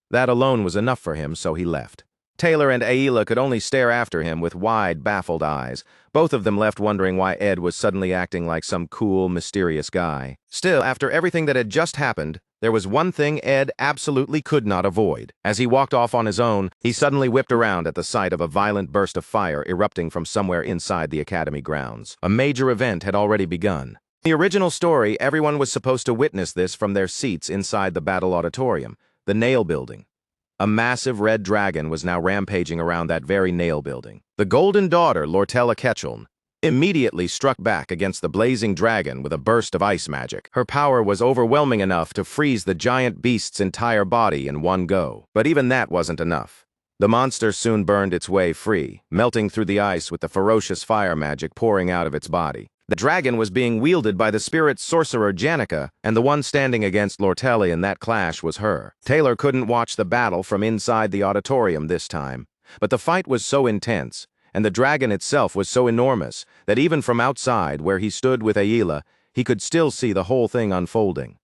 A: That alone was enough for him, so he left. Taylor and Yahello could only stare after him with wide, baffled eyes, both of them left wondering why Ed was suddenly acting like some cool, mysterious guy. Still, after everything that had just happened, there was one thing Ed absolutely could not avoid. As he walked off on his own, he suddenly whipped around at the sight of a violent burst of fire erupting from somewhere inside the academy grounds. A major event had already begun. In the original story, everyone was supposed to witness this from their seats inside the battle auditorium, the Nail Building. A massive red dragon was now rampaging around that very nail building. The golden daughter, Lortella Ketchuln, immediately struck back against the blazing dragon with a burst of ice magic. Her power was overwhelming enough to freeze the giant beast's entire body in one go. But even that wasn't enough. The monster soon burned its way free, melting through the ice with the ferocious fire magic pouring out of its body. The dragon was being wielded by the spirit sorcerer Janica, and the one standing against Lortella in that clash was her. Taylor couldn't watch the battle from inside the auditorium this time, but the fight was so intense, and the dragon itself was so enormous, that even from outside, where he stood with Yahello, he could still see the whole thing unfolding.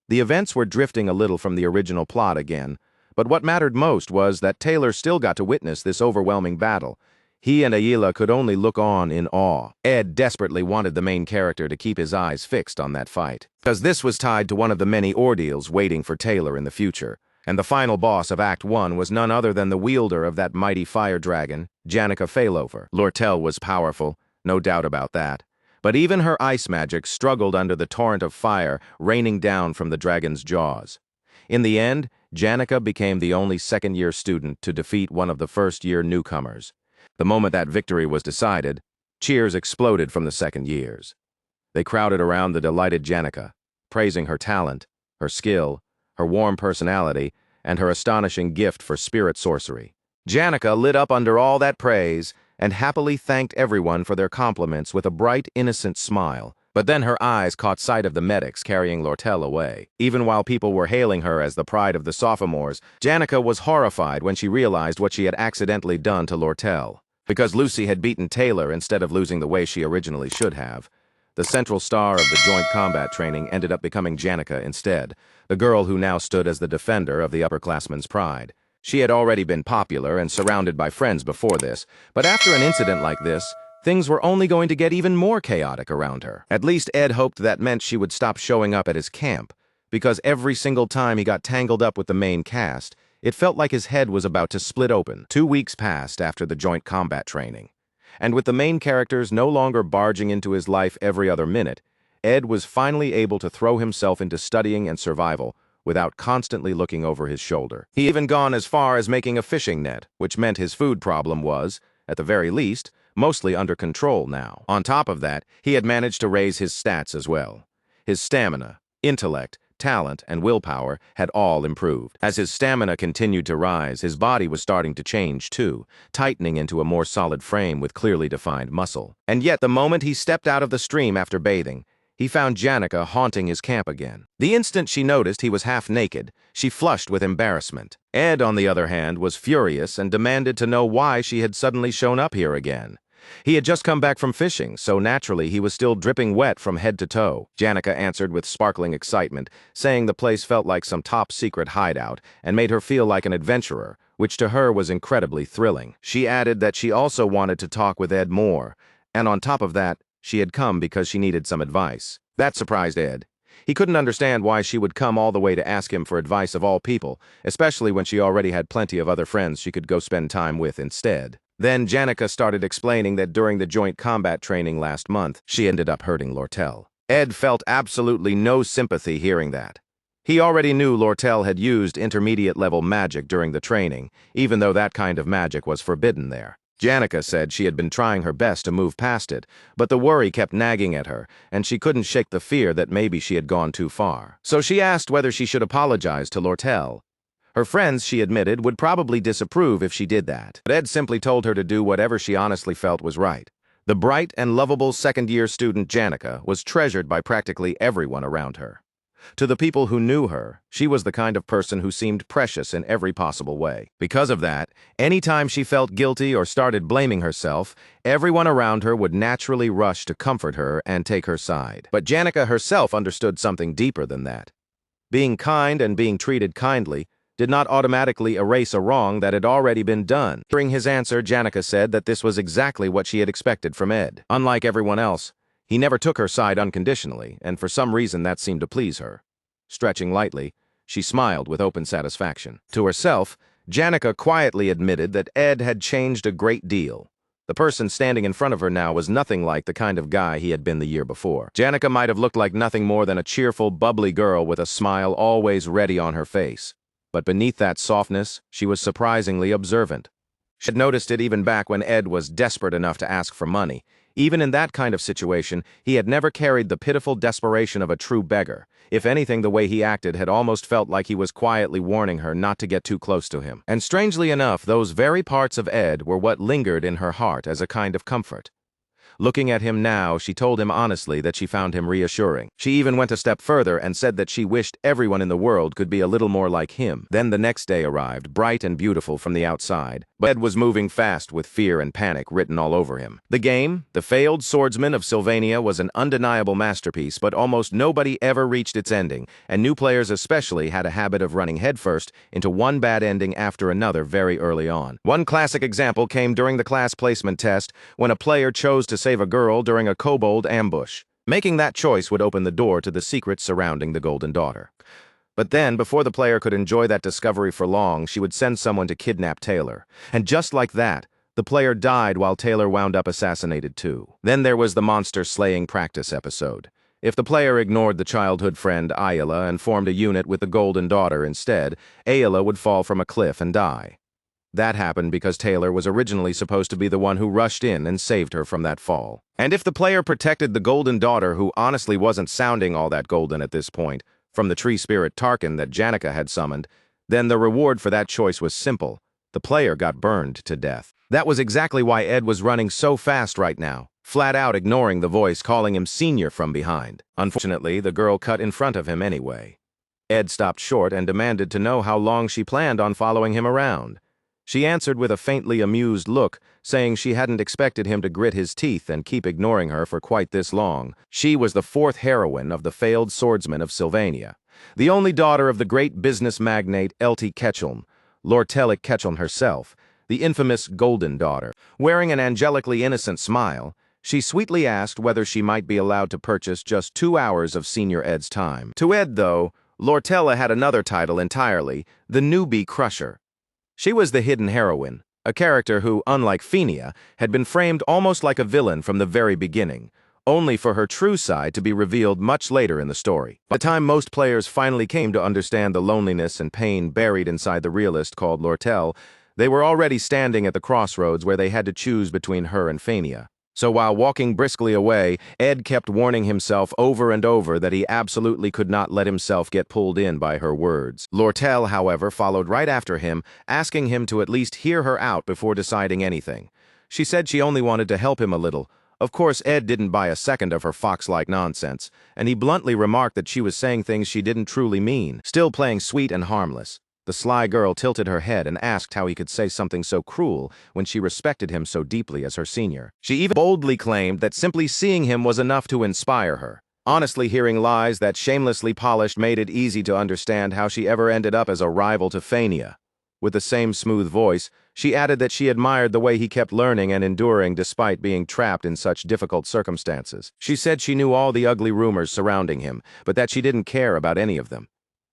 A: The events were drifting a little from the original plot again, but what mattered most was that Taylor still got to witness this overwhelming battle. He and Yahello could only look on in awe. Ed desperately wanted the main character to keep his eyes fixed on that fight, because this was tied to one of the many ordeals waiting for Taylor in the future, and the final boss of Act 1 was none other than the wielder of that mighty fire dragon, Janica Failover. Lortella was powerful, no doubt about that, but even her ice magic struggled under the torrent of fire raining down from the dragon's jaws. In the end, Janica became the only second-year student to defeat one of the first-year newcomers. The moment that victory was decided, cheers exploded from the second years. They crowded around the delighted Janica, praising her talent, her skill, her warm personality, and her astonishing gift for spirit sorcery. Janica lit up under all that praise and happily thanked everyone for their compliments with a bright, innocent smile. But then her eyes caught sight of the medics carrying Lortella away. Even while people were hailing her as the pride of the sophomores, Janica was horrified when she realized what she had accidentally done to Lortella. Because Lucy had beaten Taylor instead of losing the way she originally should have, the central star of the joint combat training ended up becoming Janica instead, the girl who now stood as the defender of the upperclassmen's pride. She had already been popular and surrounded by friends before this, but after an incident like this, things were only going to get even more chaotic around her. At least Ed hoped that meant she would stop showing up at his camp, because every single time he got tangled up with the main cast, it felt like his head was about to split open. 2 weeks passed after the joint combat training, and with the main characters no longer barging into his life every other minute, Ed was finally able to throw himself into studying and survival without constantly looking over his shoulder. He even gone as far as making a fishing net, which meant his food problem was, at the very least, mostly under control now. On top of that, he had managed to raise his stats as well. His stamina, intellect, talent, and willpower had all improved. As his stamina continued to rise, his body was starting to change too, tightening into a more solid frame with clearly defined muscle. And yet, the moment he stepped out of the stream after bathing, he found Janica haunting his camp again. The instant she noticed he was half naked, she flushed with embarrassment. Ed, on the other hand, was furious and demanded to know why she had suddenly shown up here again. He had just come back from fishing, so naturally he was still dripping wet from head to toe. Janica answered with sparkling excitement, saying the place felt like some top-secret hideout and made her feel like an adventurer, which to her was incredibly thrilling. She added that she also wanted to talk with Ed more, and on top of that, she had come because she needed some advice. That surprised Ed. He couldn't understand why she would come all the way to ask him for advice of all people, especially when she already had plenty of other friends she could go spend time with instead. Then Janica started explaining that during the joint combat training last month, she ended up hurting Lortel. Ed felt absolutely no sympathy hearing that. He already knew Lortel had used intermediate-level magic during the training, even though that kind of magic was forbidden there. Janica said she had been trying her best to move past it, but the worry kept nagging at her, and she couldn't shake the fear that maybe she had gone too far. So she asked whether she should apologize to Lortel. Her friends, she admitted, would probably disapprove if she did that, but Ed simply told her to do whatever she honestly felt was right. The bright and lovable second-year student Janica was treasured by practically everyone around her. To the people who knew her, she was the kind of person who seemed precious in every possible way. Because of that, anytime she felt guilty or started blaming herself, everyone around her would naturally rush to comfort her and take her side. But Janica herself understood something deeper than that. Being kind and being treated kindly did not automatically erase a wrong that had already been done. During his answer, Janica said that this was exactly what she had expected from Ed. Unlike everyone else, he never took her side unconditionally, and for some reason that seemed to please her. Stretching lightly, she smiled with open satisfaction. To herself, Janica quietly admitted that Ed had changed a great deal. The person standing in front of her now was nothing like the kind of guy he had been the year before. Janica might have looked like nothing more than a cheerful, bubbly girl with a smile always ready on her face. But beneath that softness, she was surprisingly observant. She had noticed it even back when Ed was desperate enough to ask for money. Even in that kind of situation, he had never carried the pitiful desperation of a true beggar. If anything, the way he acted had almost felt like he was quietly warning her not to get too close to him. And strangely enough, those very parts of Ed were what lingered in her heart as a kind of comfort. Looking at him now, she told him honestly that she found him reassuring. She even went a step further and said that she wished everyone in the world could be a little more like him. Then the next day arrived, bright and beautiful from the outside, but Ed was moving fast with fear and panic written all over him. The game, The Failed Swordsman of Sylvania, was an undeniable masterpiece, but almost nobody ever reached its ending, and new players especially had a habit of running headfirst into one bad ending after another very early on. One classic example came during the class placement test when a player chose to save a girl during a kobold ambush. Making that choice would open the door to the secrets surrounding the Golden Daughter. But then, before the player could enjoy that discovery for long, she would send someone to kidnap Taylor. And just like that, the player died while Taylor wound up assassinated too. Then there was the monster-slaying practice episode. If the player ignored the childhood friend Yahello and formed a unit with the Golden Daughter instead, Yahello would fall from a cliff and die. That happened because Taylor was originally supposed to be the one who rushed in and saved her from that fall. And if the player protected the Golden Daughter, who honestly wasn't sounding all that golden at this point, from the tree spirit Tarkin that Janica had summoned, then the reward for that choice was simple. The player got burned to death. That was exactly why Ed was running so fast right now, flat out ignoring the voice calling him senior from behind. Unfortunately, the girl cut in front of him anyway. Ed stopped short and demanded to know how long she planned on following him around. She answered with a faintly amused look, saying she hadn't expected him to grit his teeth and keep ignoring her for quite this long. She was the fourth heroine of the failed swordsman of Sylvania, the only daughter of the great business magnate Elty Ketchum, Lortelic Ketchum herself, the infamous Golden Daughter. Wearing an angelically innocent smile, she sweetly asked whether she might be allowed to purchase just 2 hours of Senior Ed's time. To Ed, though, Lortella had another title entirely, the Newbie Crusher. She was the hidden heroine, a character who, unlike Fenia, had been framed almost like a villain from the very beginning, only for her true side to be revealed much later in the story. By the time most players finally came to understand the loneliness and pain buried inside the realist called Lortel, they were already standing at the crossroads where they had to choose between her and Fenia. So while walking briskly away, Ed kept warning himself over and over that he absolutely could not let himself get pulled in by her words. Lortel, however, followed right after him, asking him to at least hear her out before deciding anything. She said she only wanted to help him a little. Of course, Ed didn't buy a second of her fox-like nonsense, and he bluntly remarked that she was saying things she didn't truly mean, still playing sweet and harmless. The sly girl tilted her head and asked how he could say something so cruel when she respected him so deeply as her senior. She even boldly claimed that simply seeing him was enough to inspire her. Honestly, hearing lies that shamelessly polished made it easy to understand how she ever ended up as a rival to Fania. With the same smooth voice, she added that she admired the way he kept learning and enduring despite being trapped in such difficult circumstances. She said she knew all the ugly rumors surrounding him, but that she didn't care about any of them.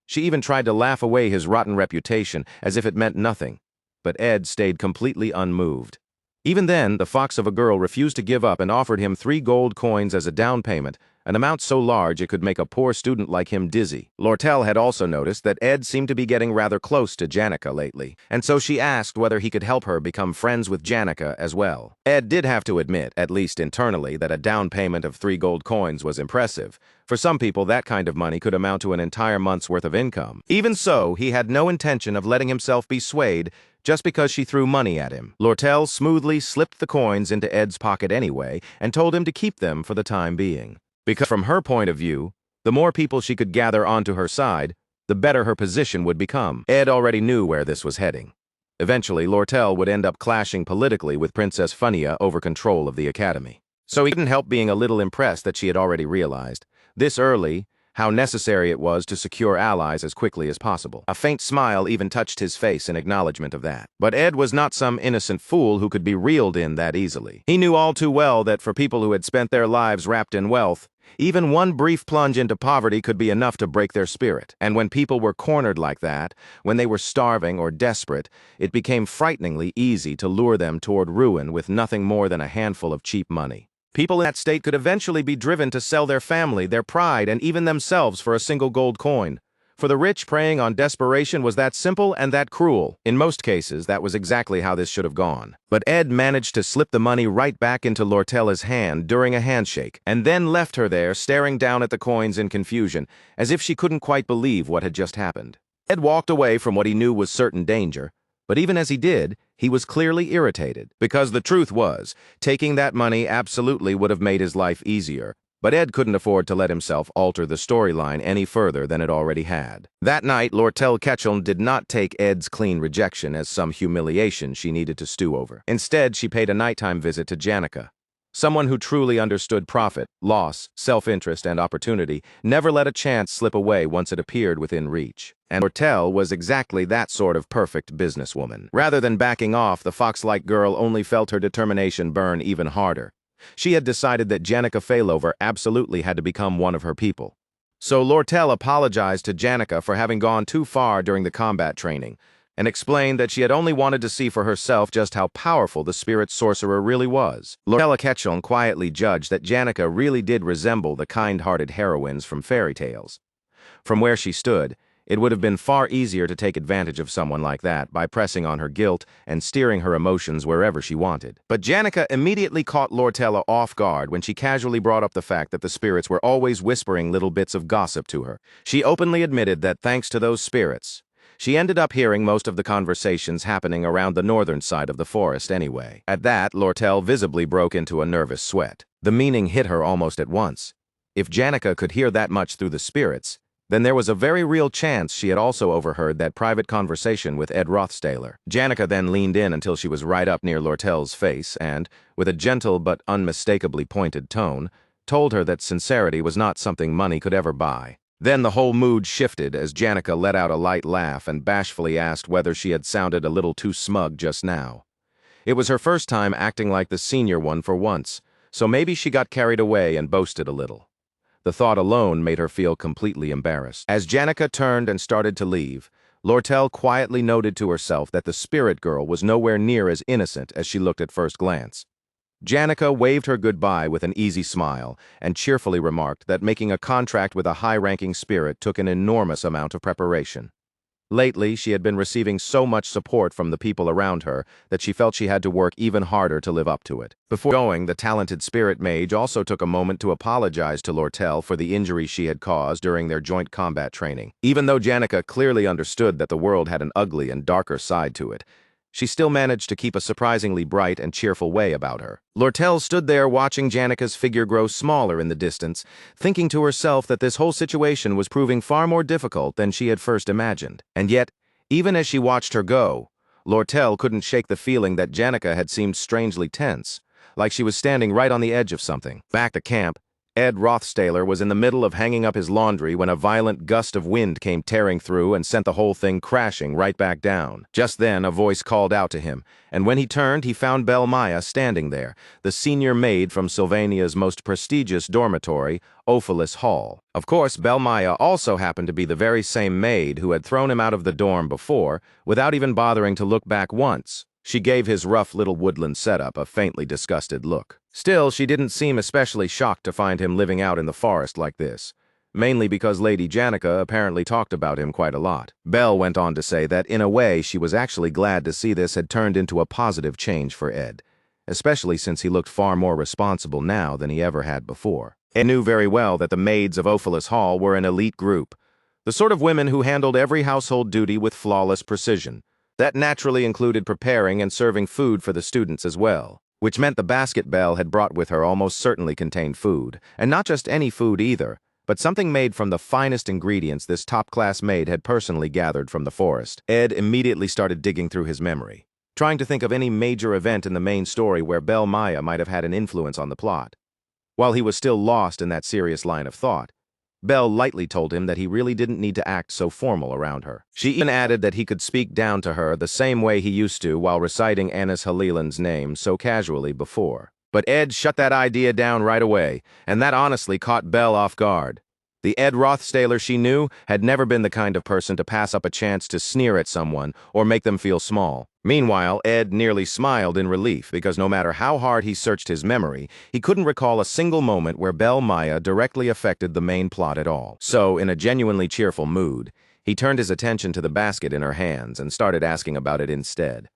A: She even tried to laugh away his rotten reputation as if it meant nothing. But Ed stayed completely unmoved. Even then, the fox of a girl refused to give up and offered him 3 gold coins as a down payment, an amount so large it could make a poor student like him dizzy. Lortel had also noticed that Ed seemed to be getting rather close to Janica lately, and so she asked whether he could help her become friends with Janica as well. Ed did have to admit, at least internally, that a down payment of 3 gold coins was impressive. For some people, that kind of money could amount to an entire month's worth of income. Even so, he had no intention of letting himself be swayed just because she threw money at him. Lortel smoothly slipped the coins into Ed's pocket anyway and told him to keep them for the time being. Because from her point of view, the more people she could gather onto her side, the better her position would become. Ed already knew where this was heading. Eventually, Lortel would end up clashing politically with Princess Fania over control of the academy. So he couldn't help being a little impressed that she had already realized, this early, how necessary it was to secure allies as quickly as possible. A faint smile even touched his face in acknowledgement of that. But Ed was not some innocent fool who could be reeled in that easily. He knew all too well that for people who had spent their lives wrapped in wealth, even one brief plunge into poverty could be enough to break their spirit. And when people were cornered like that, when they were starving or desperate, it became frighteningly easy to lure them toward ruin with nothing more than a handful of cheap money. People in that state could eventually be driven to sell their family, their pride, and even themselves for a single gold coin. For the rich, preying on desperation was that simple and that cruel. In most cases, that was exactly how this should have gone. But Ed managed to slip the money right back into Lortella's hand during a handshake, and then left her there staring down at the coins in confusion, as if she couldn't quite believe what had just happened. Ed walked away from what he knew was certain danger, but even as he did, he was clearly irritated, because the truth was, taking that money absolutely would have made his life easier. But Ed couldn't afford to let himself alter the storyline any further than it already had. That night, Lortel Ketchum did not take Ed's clean rejection as some humiliation she needed to stew over. Instead, she paid a nighttime visit to Janica. Someone who truly understood profit, loss, self-interest, and opportunity never let a chance slip away once it appeared within reach. And Lortel was exactly that sort of perfect businesswoman. Rather than backing off, the fox-like girl only felt her determination burn even harder. She had decided that Janica Failover absolutely had to become one of her people. So Lortel apologized to Janica for having gone too far during the combat training, and explained that she had only wanted to see for herself just how powerful the spirit sorcerer really was. Lortel Ketchum quietly judged that Janica really did resemble the kind-hearted heroines from fairy tales. From where she stood, it would have been far easier to take advantage of someone like that by pressing on her guilt and steering her emotions wherever she wanted. But Janica immediately caught Lortella off guard when she casually brought up the fact that the spirits were always whispering little bits of gossip to her. She openly admitted that thanks to those spirits, she ended up hearing most of the conversations happening around the northern side of the forest anyway. At that, Lortel visibly broke into a nervous sweat. The meaning hit her almost at once. If Janica could hear that much through the spirits, then there was a very real chance she had also overheard that private conversation with Ed Rothstaler. Janica then leaned in until she was right up near Lortel's face and, with a gentle but unmistakably pointed tone, told her that sincerity was not something money could ever buy. Then the whole mood shifted as Janica let out a light laugh and bashfully asked whether she had sounded a little too smug just now. It was her first time acting like the senior one for once, so maybe she got carried away and boasted a little. The thought alone made her feel completely embarrassed. As Janica turned and started to leave, Lortel quietly noted to herself that the spirit girl was nowhere near as innocent as she looked at first glance. Janica waved her goodbye with an easy smile and cheerfully remarked that making a contract with a high-ranking spirit took an enormous amount of preparation. Lately, she had been receiving so much support from the people around her that she felt she had to work even harder to live up to it. Before going, the talented spirit mage also took a moment to apologize to Lortel for the injury she had caused during their joint combat training. Even though Janica clearly understood that the world had an ugly and darker side to it, she still managed to keep a surprisingly bright and cheerful way about her. Lortel stood there watching Janica's figure grow smaller in the distance, thinking to herself that this whole situation was proving far more difficult than she had first imagined. And yet, Even as she watched her go, Lortel couldn't shake the feeling that Janica had seemed strangely tense, like she was standing right on the edge of something. Back to camp, Ed Rothstaler was in the middle of hanging up his laundry when a violent gust of wind came tearing through and sent the whole thing crashing right back down. Just then, a voice called out to him, and when he turned, he found Belle Maya standing there, the senior maid from Sylvania's most prestigious dormitory, Ophelis Hall. Of course, Belle Maya also happened to be the very same maid who had thrown him out of the dorm before, without even bothering to look back once. She gave his rough little woodland setup a faintly disgusted look. Still, she didn't seem especially shocked to find him living out in the forest like this, mainly because Lady Janica apparently talked about him quite a lot. Belle went on to say that, in a way, she was actually glad to see this had turned into a positive change for Ed, especially since he looked far more responsible now than he ever had before. Ed knew very well that the maids of Ophelis Hall were an elite group, the sort of women who handled every household duty with flawless precision. That naturally included preparing and serving food for the students as well, which meant the basket Belle had brought with her almost certainly contained food, and not just any food either, but something made from the finest ingredients this top-class maid had personally gathered from the forest. Ed immediately started digging through his memory, trying to think of any major event in the main story where Belle Maya might have had an influence on the plot. While he was still lost in that serious line of thought, Belle lightly told him that he really didn't need to act so formal around her. She even added that he could speak down to her the same way he used to while reciting Anis Halilan's name so casually before. But Ed shut that idea down right away, and that honestly caught Belle off guard. The Ed Rothstaler she knew had never been the kind of person to pass up a chance to sneer at someone or make them feel small. Meanwhile, Ed nearly smiled in relief because no matter how hard he searched his memory, he couldn't recall a single moment where Belle Maya directly affected the main plot at all. So, in a genuinely cheerful mood, he turned his attention to the basket in her hands and started asking about it instead.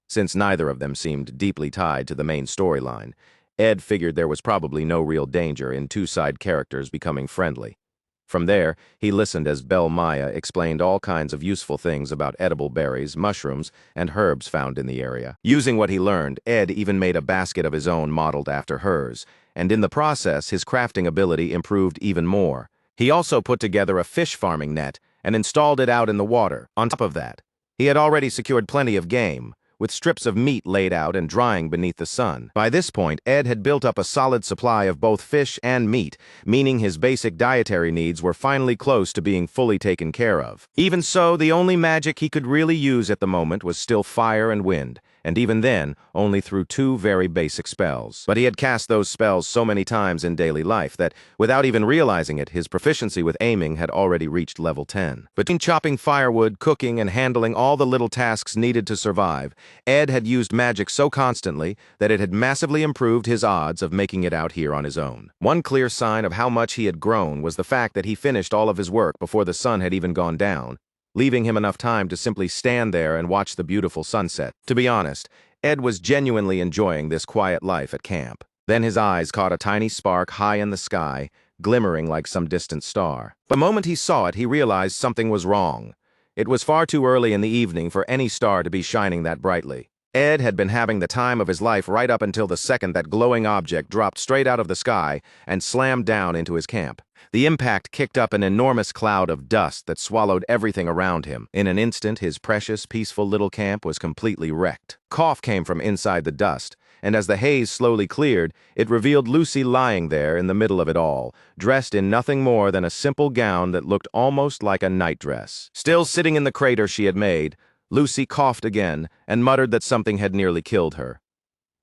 A: Since neither of them seemed deeply tied to the main storyline, Ed figured there was probably no real danger in two side characters becoming friendly. From there, he listened as Belle Maya explained all kinds of useful things about edible berries, mushrooms, and herbs found in the area. Using what he learned, Ed even made a basket of his own modeled after hers, and in the process, his crafting ability improved even more. He also put together a fish farming net and installed it out in the water. On top of that, he had already secured plenty of game, with strips of meat laid out and drying beneath the sun. By this point, Ed had built up a solid supply of both fish and meat, meaning his basic dietary needs were finally close to being fully taken care of. Even so, the only magic he could really use at the moment was still fire and wind, and even then, only through two very basic spells. But he had cast those spells so many times in daily life that, without even realizing it, his proficiency with aiming had already reached level 10. Between chopping firewood, cooking, and handling all the little tasks needed to survive, Ed had used magic so constantly that it had massively improved his odds of making it out here on his own. One clear sign of how much he had grown was the fact that he finished all of his work before the sun had even gone down, leaving him enough time to simply stand there and watch the beautiful sunset. To be honest, Ed was genuinely enjoying this quiet life at camp. Then his eyes caught a tiny spark high in the sky, glimmering like some distant star. The moment he saw it, he realized something was wrong. It was far too early in the evening for any star to be shining that brightly. Ed had been having the time of his life right up until the second that glowing object dropped straight out of the sky and slammed down into his camp. The impact kicked up an enormous cloud of dust that swallowed everything around him. In an instant, his precious, peaceful little camp was completely wrecked. Cough came from inside the dust, and as the haze slowly cleared, it revealed Lucy lying there in the middle of it all, dressed in nothing more than a simple gown that looked almost like a nightdress. Still sitting in the crater she had made, Lucy coughed again and muttered that something had nearly killed her.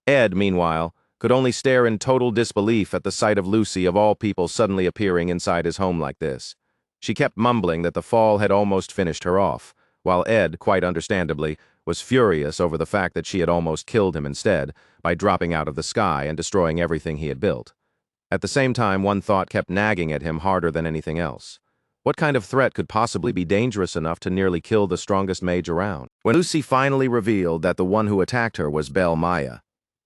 A: Ed, meanwhile, could only stare in total disbelief at the sight of Lucy of all people suddenly appearing inside his home like this. She kept mumbling that the fall had almost finished her off, while Ed, quite understandably, was furious over the fact that she had almost killed him instead by dropping out of the sky and destroying everything he had built. At the same time, one thought kept nagging at him harder than anything else. What kind of threat could possibly be dangerous enough to nearly kill the strongest mage around? When Lucy finally revealed that the one who attacked her was Belle Maya,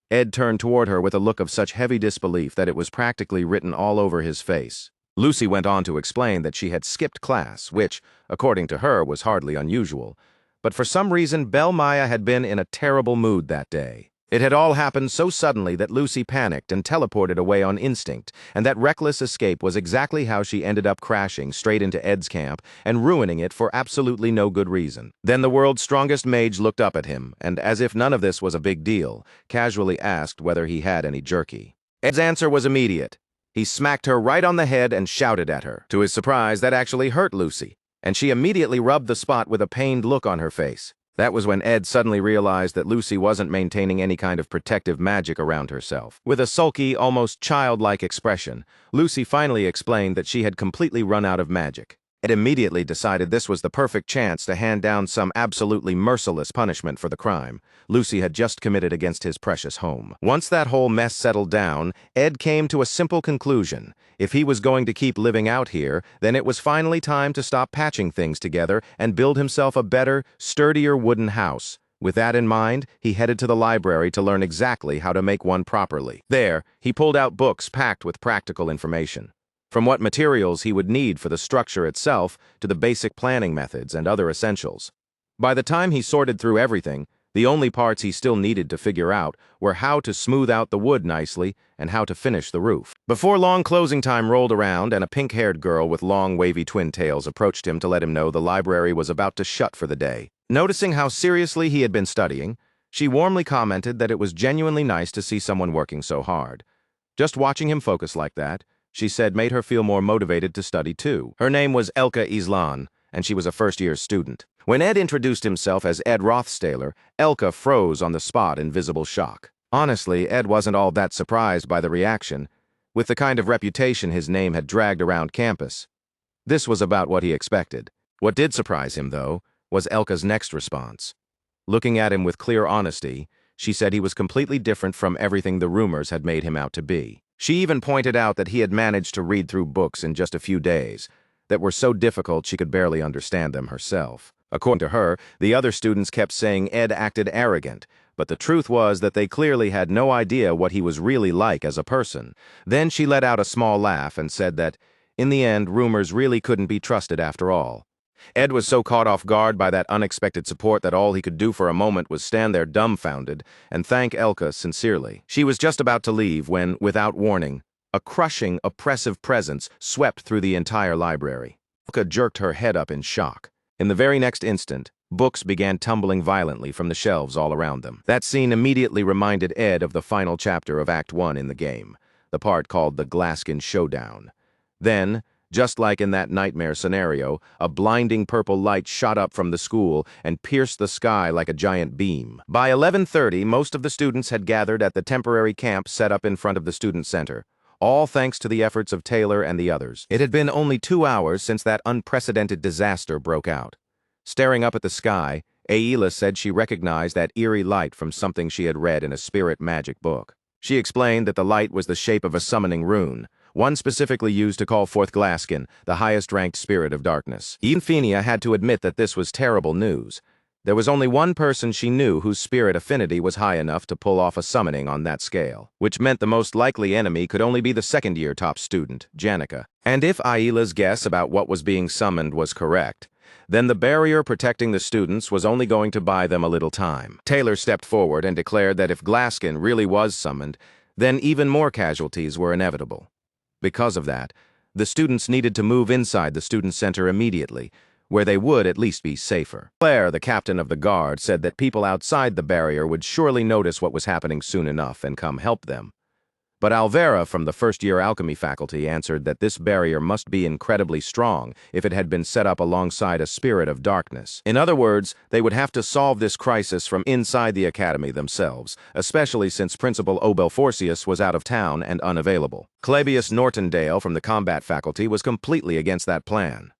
A: Ed turned toward her with a look of such heavy disbelief that it was practically written all over his face. Lucy went on to explain that she had skipped class, which, according to her, was hardly unusual. But for some reason, Belle Maya had been in a terrible mood that day. It had all happened so suddenly that Lucy panicked and teleported away on instinct, and that reckless escape was exactly how she ended up crashing straight into Ed's camp and ruining it for absolutely no good reason. Then the world's strongest mage looked up at him, and as if none of this was a big deal, casually asked whether he had any jerky. Ed's answer was immediate. He smacked her right on the head and shouted at her. To his surprise, that actually hurt Lucy, and she immediately rubbed the spot with a pained look on her face. That was when Ed suddenly realized that Lucy wasn't maintaining any kind of protective magic around herself. With a sulky, almost childlike expression, Lucy finally explained that she had completely run out of magic. Ed immediately decided this was the perfect chance to hand down some absolutely merciless punishment for the crime Lucy had just committed against his precious home. Once that whole mess settled down, Ed came to a simple conclusion. If he was going to keep living out here, then it was finally time to stop patching things together and build himself a better, sturdier wooden house. With that in mind, he headed to the library to learn exactly how to make one properly. There, he pulled out books packed with practical information. From what materials he would need for the structure itself to the basic planning methods and other essentials. By the time he sorted through everything, the only parts he still needed to figure out were how to smooth out the wood nicely and how to finish the roof. Before long closing time rolled around and a pink-haired girl with long wavy twin tails approached him to let him know the library was about to shut for the day. Noticing how seriously he had been studying, she warmly commented that it was genuinely nice to see someone working so hard. Just watching him focus like that, she said, made her feel more motivated to study too. Her name was Elka Islan, and she was a first-year student. When Ed introduced himself as Ed Rothstaler, Elka froze on the spot in visible shock. Honestly, Ed wasn't all that surprised by the reaction, with the kind of reputation his name had dragged around campus. This was about what he expected. What did surprise him, though, was Elka's next response. Looking at him with clear honesty, she said he was completely different from everything the rumors had made him out to be. She even pointed out that he had managed to read through books in just a few days that were so difficult she could barely understand them herself. According to her, the other students kept saying Ed acted arrogant, but the truth was that they clearly had no idea what he was really like as a person. Then she let out a small laugh and said that, in the end, rumors really couldn't be trusted after all. Ed was so caught off guard by that unexpected support that all he could do for a moment was stand there dumbfounded and thank Elka sincerely. She was just about to leave when, without warning, a crushing, oppressive presence swept through the entire library. Elka jerked her head up in shock. In the very next instant, books began tumbling violently from the shelves all around them. That scene immediately reminded Ed of the final chapter of Act 1 in the game, the part called the Glaskin Showdown. Then, just like in that nightmare scenario, a blinding purple light shot up from the school and pierced the sky like a giant beam. By 11:30, most of the students had gathered at the temporary camp set up in front of the student center, all thanks to the efforts of Taylor and the others. It had been only 2 hours since that unprecedented disaster broke out. Staring up at the sky, Ayla said she recognized that eerie light from something she had read in a spirit magic book. She explained that the light was the shape of a summoning rune, one specifically used to call forth Glaskin, the highest-ranked spirit of darkness. Even Fenia had to admit that this was terrible news. There was only one person she knew whose spirit affinity was high enough to pull off a summoning on that scale, which meant the most likely enemy could only be the second-year top student, Janica. And if Ayla's guess about what was being summoned was correct, then the barrier protecting the students was only going to buy them a little time. Taylor stepped forward and declared that if Glaskin really was summoned, then even more casualties were inevitable. Because of that, the students needed to move inside the student center immediately, where they would at least be safer. Claire, the captain of the guard, said that people outside the barrier would surely notice what was happening soon enough and come help them. But Alvera from the first-year alchemy faculty answered that this barrier must be incredibly strong if it had been set up alongside a spirit of darkness. In other words, they would have to solve this crisis from inside the academy themselves, especially since Principal Obelforcius was out of town and unavailable. Clebius Nortondale from the combat faculty was completely against that plan.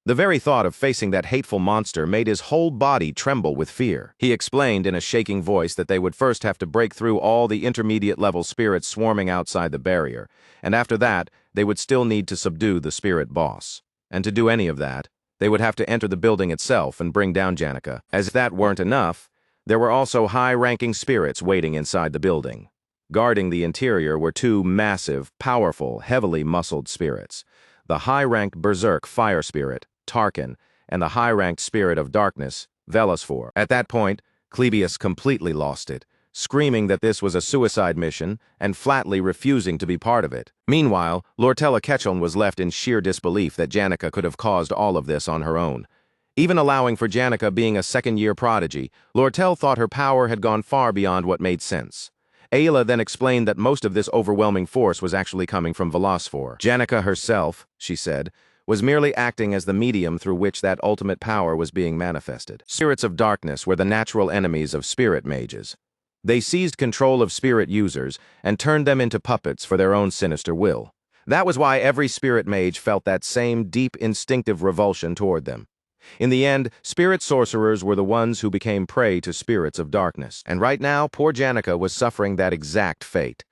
A: The very thought of facing that hateful monster made his whole body tremble with fear. He explained in a shaking voice that they would first have to break through all the intermediate-level spirits swarming outside the barrier, and after that, they would still need to subdue the spirit boss. And to do any of that, they would have to enter the building itself and bring down Janica. As if that weren't enough, there were also high-ranking spirits waiting inside the building. Guarding the interior were two massive, powerful, heavily muscled spirits. The high-ranked Berserk Fire Spirit, Tarkin, and the high-ranked Spirit of Darkness, Velasfor. At that point, Clebius completely lost it, screaming that this was a suicide mission and flatly refusing to be part of it. Meanwhile, Lortella Ketchum was left in sheer disbelief that Janica could have caused all of this on her own. Even allowing for Janica being a second-year prodigy, Lortel thought her power had gone far beyond what made sense. Ayla then explained that most of this overwhelming force was actually coming from Velosphore. Janica herself, she said, was merely acting as the medium through which that ultimate power was being manifested. Spirits of darkness were the natural enemies of spirit mages. They seized control of spirit users and turned them into puppets for their own sinister will. That was why every spirit mage felt that same deep instinctive revulsion toward them. In the end, spirit sorcerers were the ones who became prey to spirits of darkness. And right now, poor Janica was suffering that exact fate.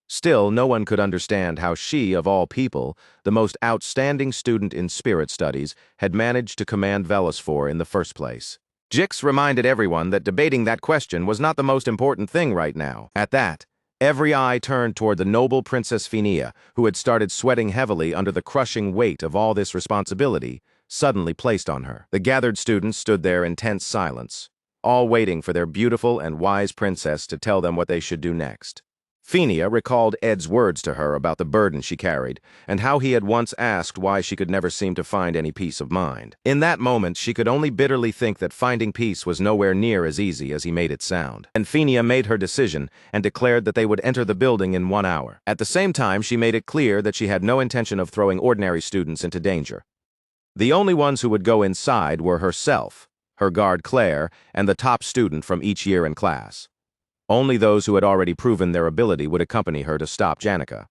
A: Still, no one could understand how she, of all people, the most outstanding student in spirit studies, had managed to command Velosphore in the first place. Jix reminded everyone that debating that question was not the most important thing right now. At that, every eye turned toward the noble Princess Phinia, who had started sweating heavily under the crushing weight of all this responsibility suddenly placed on her. The gathered students stood there in tense silence, all waiting for their beautiful and wise princess to tell them what they should do next. Phinia recalled Ed's words to her about the burden she carried, and how he had once asked why she could never seem to find any peace of mind. In that moment, she could only bitterly think that finding peace was nowhere near as easy as he made it sound. And Phinia made her decision and declared that they would enter the building in 1 hour. At the same time, she made it clear that she had no intention of throwing ordinary students into danger. The only ones who would go inside were herself, her guard Claire, and the top student from each year in class. Only those who had already proven their ability would accompany her to stop Janica.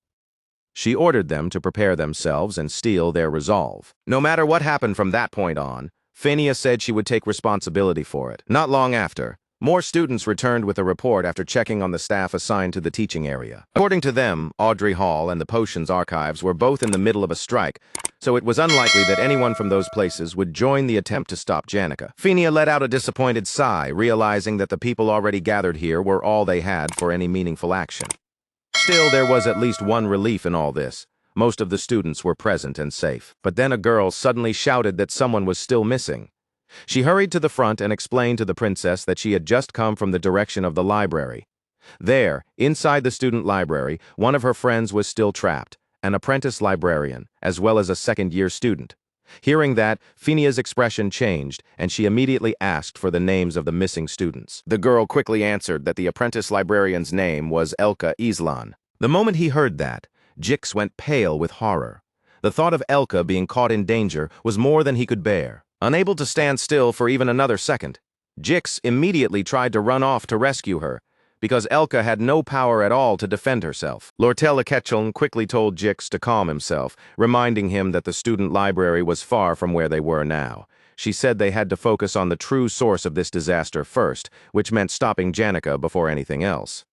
A: She ordered them to prepare themselves and steel their resolve. No matter what happened from that point on, Phinia said she would take responsibility for it. Not long after, more students returned with a report after checking on the staff assigned to the teaching area. According to them, Audrey Hall and the Potions Archives were both in the middle of a strike, so it was unlikely that anyone from those places would join the attempt to stop Janica. Phinia let out a disappointed sigh, realizing that the people already gathered here were all they had for any meaningful action. Still, there was at least one relief in all this. Most of the students were present and safe. But then a girl suddenly shouted that someone was still missing. She hurried to the front and explained to the princess that she had just come from the direction of the library. There, inside the student library, one of her friends was still trapped, an apprentice librarian, as well as a second-year student. Hearing that, Phinia's expression changed, and she immediately asked for the names of the missing students. The girl quickly answered that the apprentice librarian's name was Elka Islan. The moment he heard that, Jix went pale with horror. The thought of Elka being caught in danger was more than he could bear. Unable to stand still for even another second, Jix immediately tried to run off to rescue her, because Elka had no power at all to defend herself. Lortella Ketchum quickly told Jix to calm himself, reminding him that the student library was far from where they were now. She said they had to focus on the true source of this disaster first, which meant stopping Janica before anything else.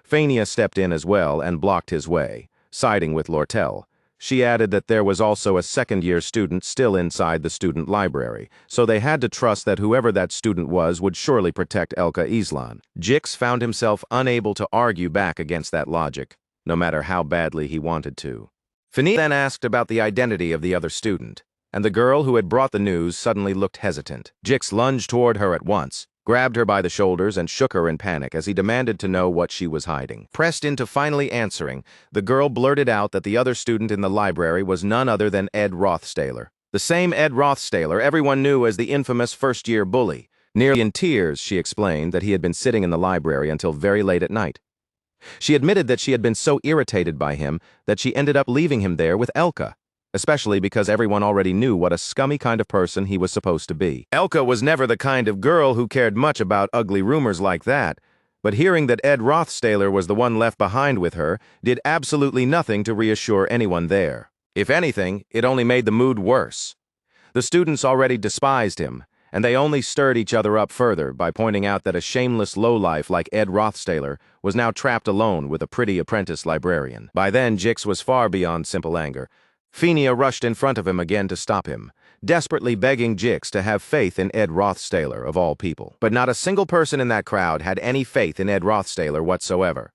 A: Phinia stepped in as well and blocked his way, siding with Lortel. She added that there was also a second-year student still inside the student library, so they had to trust that whoever that student was would surely protect Elka Islan. Jix found himself unable to argue back against that logic, no matter how badly he wanted to. Phinia then asked about the identity of the other student, and the girl who had brought the news suddenly looked hesitant. Jix lunged toward her at once, grabbed her by the shoulders and shook her in panic as he demanded to know what she was hiding. Pressed into finally answering, the girl blurted out that the other student in the library was none other than Ed Rothstaler. The same Ed Rothstaler everyone knew as the infamous first-year bully. Nearly in tears, she explained that he had been sitting in the library until very late at night. She admitted that she had been so irritated by him that she ended up leaving him there with Elka, especially because everyone already knew what a scummy kind of person he was supposed to be. Elka was never the kind of girl who cared much about ugly rumors like that, but hearing that Ed Rothstaler was the one left behind with her did absolutely nothing to reassure anyone there. If anything, it only made the mood worse. The students already despised him, and they only stirred each other up further by pointing out that a shameless lowlife like Ed Rothstaler was now trapped alone with a pretty apprentice librarian. By then, Jix was far beyond simple anger. Phinia rushed in front of him again to stop him, desperately begging Jix to have faith in Ed Rothstaler, of all people. But not a single person in that crowd had any faith in Ed Rothstaler whatsoever.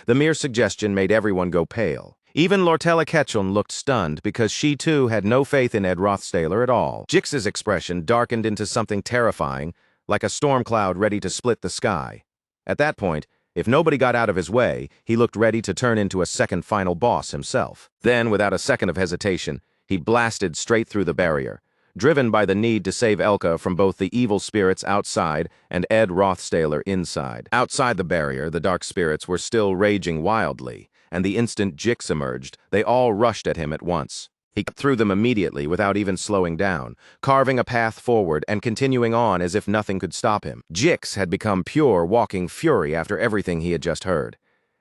A: The mere suggestion made everyone go pale. Even Lortella Ketchum looked stunned because she too had no faith in Ed Rothstaler at all. Jix's expression darkened into something terrifying, like a storm cloud ready to split the sky. At that point, If nobody got out of his way, he looked ready to turn into a second final boss himself. Then, without a second of hesitation, he blasted straight through the barrier, driven by the need to save Elka from both the evil spirits outside and Ed Rothstaler inside. Outside the barrier, the dark spirits were still raging wildly, and the instant Jix emerged, they all rushed at him at once. He cut through them immediately without even slowing down, carving a path forward and continuing on as if nothing could stop him. Jix had become pure walking fury after everything he had just heard.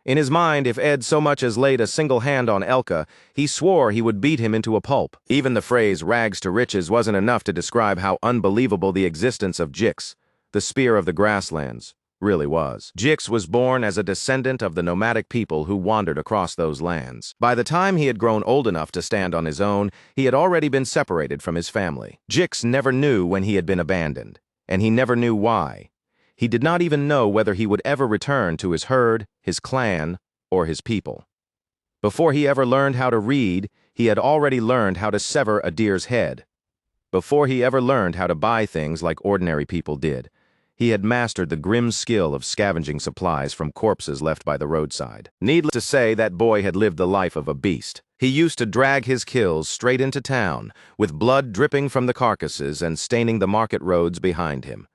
A: In his mind, if Ed so much as laid a single hand on Elka, he swore he would beat him into a pulp. Even the phrase rags to riches wasn't enough to describe how unbelievable the existence of Jix, the spear of the grasslands, really was. Jix was born as a descendant of the nomadic people who wandered across those lands. By the time he had grown old enough to stand on his own, he had already been separated from his family. Jix never knew when he had been abandoned, and he never knew why. He did not even know whether he would ever return to his herd, his clan, or his people. Before he ever learned how to read, he had already learned how to sever a deer's head. Before he ever learned how to buy things like ordinary people did, he had mastered the grim skill of scavenging supplies from corpses left by the roadside. Needless to say, that boy had lived the life of a beast. He used to drag his kills straight into town, with blood dripping from the carcasses and staining the market roads behind him.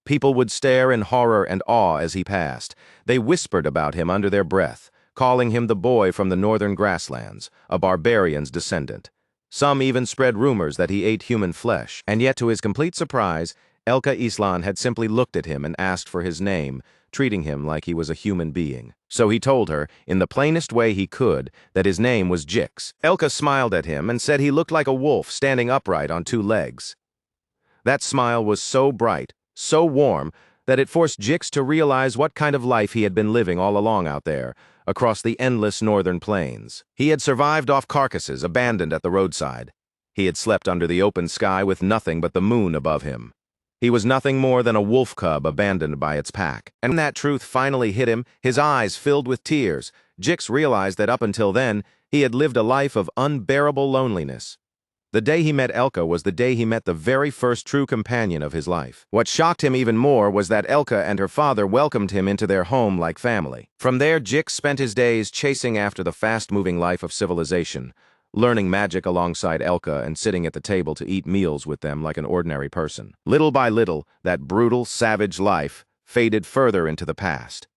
A: People would stare in horror and awe as he passed. They whispered about him under their breath, calling him the boy from the northern grasslands, a barbarian's descendant. Some even spread rumors that he ate human flesh, and yet to his complete surprise, Elka Islan had simply looked at him and asked for his name, treating him like he was a human being. So he told her, in the plainest way he could, that his name was Jix. Elka smiled at him and said he looked like a wolf standing upright on two legs. That smile was so bright, so warm, that it forced Jix to realize what kind of life he had been living all along out there, across the endless northern plains. He had survived off carcasses abandoned at the roadside. He had slept under the open sky with nothing but the moon above him. He was nothing more than a wolf cub abandoned by its pack. And when that truth finally hit him, his eyes filled with tears, Jix realized that up until then, he had lived a life of unbearable loneliness. The day he met Elka was the day he met the very first true companion of his life. What shocked him even more was that Elka and her father welcomed him into their home like family. From there, Jix spent his days chasing after the fast-moving life of civilization, learning magic alongside Elka and sitting at the table to eat meals with them like an ordinary person. Little by little, that brutal, savage life faded further into the past.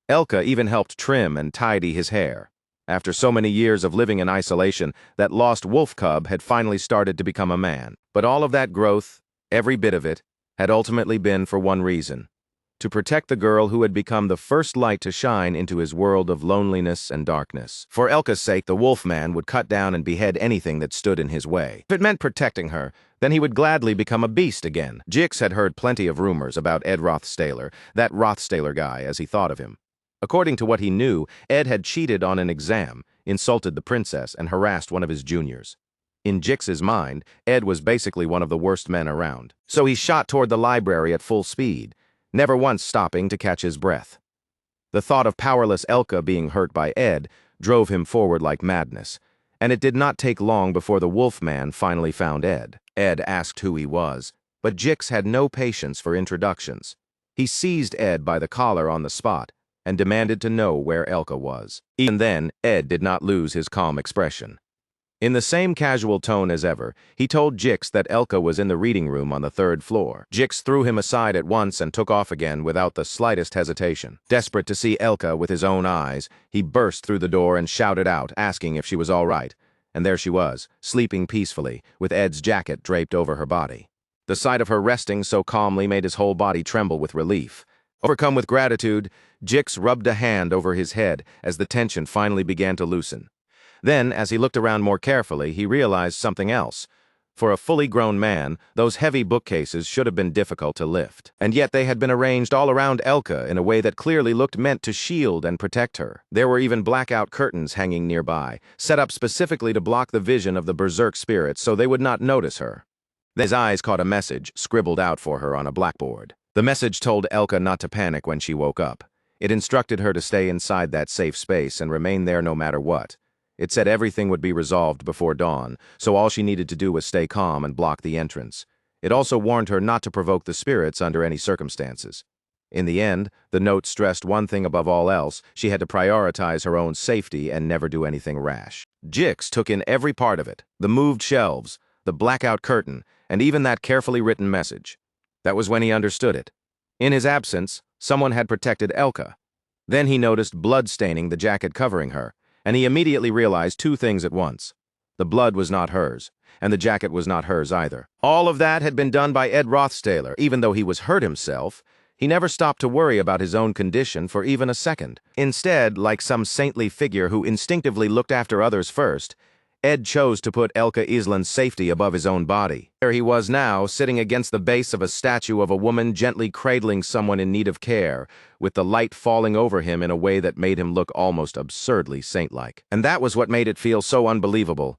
A: Elka even helped trim and tidy his hair. After so many years of living in isolation, that lost wolf cub had finally started to become a man. But all of that growth, every bit of it, had ultimately been for one reason: to protect the girl who had become the first light to shine into his world of loneliness and darkness. For Elka's sake, the wolfman would cut down and behead anything that stood in his way. If it meant protecting her, then he would gladly become a beast again. Jix had heard plenty of rumors about Ed Rothstaler, that Rothstaler guy as he thought of him. According to what he knew, Ed had cheated on an exam, insulted the princess, and harassed one of his juniors. In Jix's mind, Ed was basically one of the worst men around. So he shot toward the library at full speed, never once stopping to catch his breath. The thought of powerless Elka being hurt by Ed drove him forward like madness, and it did not take long before the wolfman finally found Ed. Ed asked who he was, but Jix had no patience for introductions. He seized Ed by the collar on the spot and demanded to know where Elka was. Even then, Ed did not lose his calm expression. In the same casual tone as ever, he told Jix that Elka was in the reading room on the 3rd floor. Jix threw him aside at once and took off again without the slightest hesitation. Desperate to see Elka with his own eyes, he burst through the door and shouted out, asking if she was all right. And there she was, sleeping peacefully, with Ed's jacket draped over her body. The sight of her resting so calmly made his whole body tremble with relief. Overcome with gratitude, Jix rubbed a hand over his head as the tension finally began to loosen. Then, as he looked around more carefully, he realized something else. For a fully grown man, those heavy bookcases should have been difficult to lift. And yet they had been arranged all around Elka in a way that clearly looked meant to shield and protect her. There were even blackout curtains hanging nearby, set up specifically to block the vision of the berserk spirits so they would not notice her. Then his eyes caught a message, scribbled out for her on a blackboard. The message told Elka not to panic when she woke up. It instructed her to stay inside that safe space and remain there no matter what. It said everything would be resolved before dawn, so all she needed to do was stay calm and block the entrance. It also warned her not to provoke the spirits under any circumstances. In the end, the note stressed one thing above all else: she had to prioritize her own safety and never do anything rash. Jix took in every part of it: the moved shelves, the blackout curtain, and even that carefully written message. That was when he understood it. In his absence, someone had protected Elka. Then he noticed blood staining the jacket covering her, and he immediately realized two things at once. The blood was not hers, and the jacket was not hers either. All of that had been done by Ed Rothstaler. Even though he was hurt himself, he never stopped to worry about his own condition for even a second. Instead, like some saintly figure who instinctively looked after others first, Ed chose to put Elka Island's safety above his own body. There he was now, sitting against the base of a statue of a woman gently cradling someone in need of care, with the light falling over him in a way that made him look almost absurdly saint-like. And that was what made it feel so unbelievable.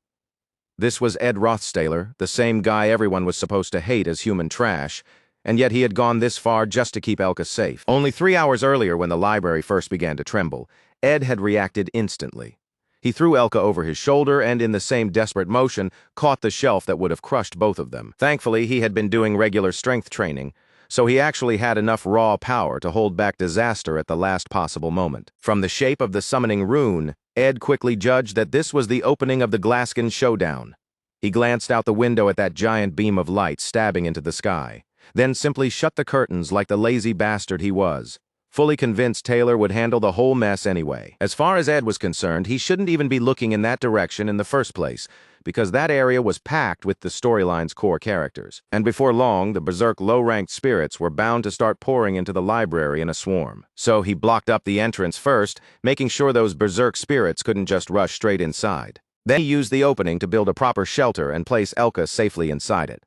A: This was Ed Rothstaler, the same guy everyone was supposed to hate as human trash, and yet he had gone this far just to keep Elka safe. Only 3 hours earlier, when the library first began to tremble, Ed had reacted instantly. He threw Elka over his shoulder and, in the same desperate motion, caught the shelf that would have crushed both of them. Thankfully, he had been doing regular strength training, so he actually had enough raw power to hold back disaster at the last possible moment. From the shape of the summoning rune, Ed quickly judged that this was the opening of the Glaskin showdown. He glanced out the window at that giant beam of light stabbing into the sky, then simply shut the curtains like the lazy bastard he was, fully convinced Taylor would handle the whole mess anyway. As far as Ed was concerned, he shouldn't even be looking in that direction in the first place, because that area was packed with the storyline's core characters. And before long, the berserk low-ranked spirits were bound to start pouring into the library in a swarm. So he blocked up the entrance first, making sure those berserk spirits couldn't just rush straight inside. Then he used the opening to build a proper shelter and place Elka safely inside it.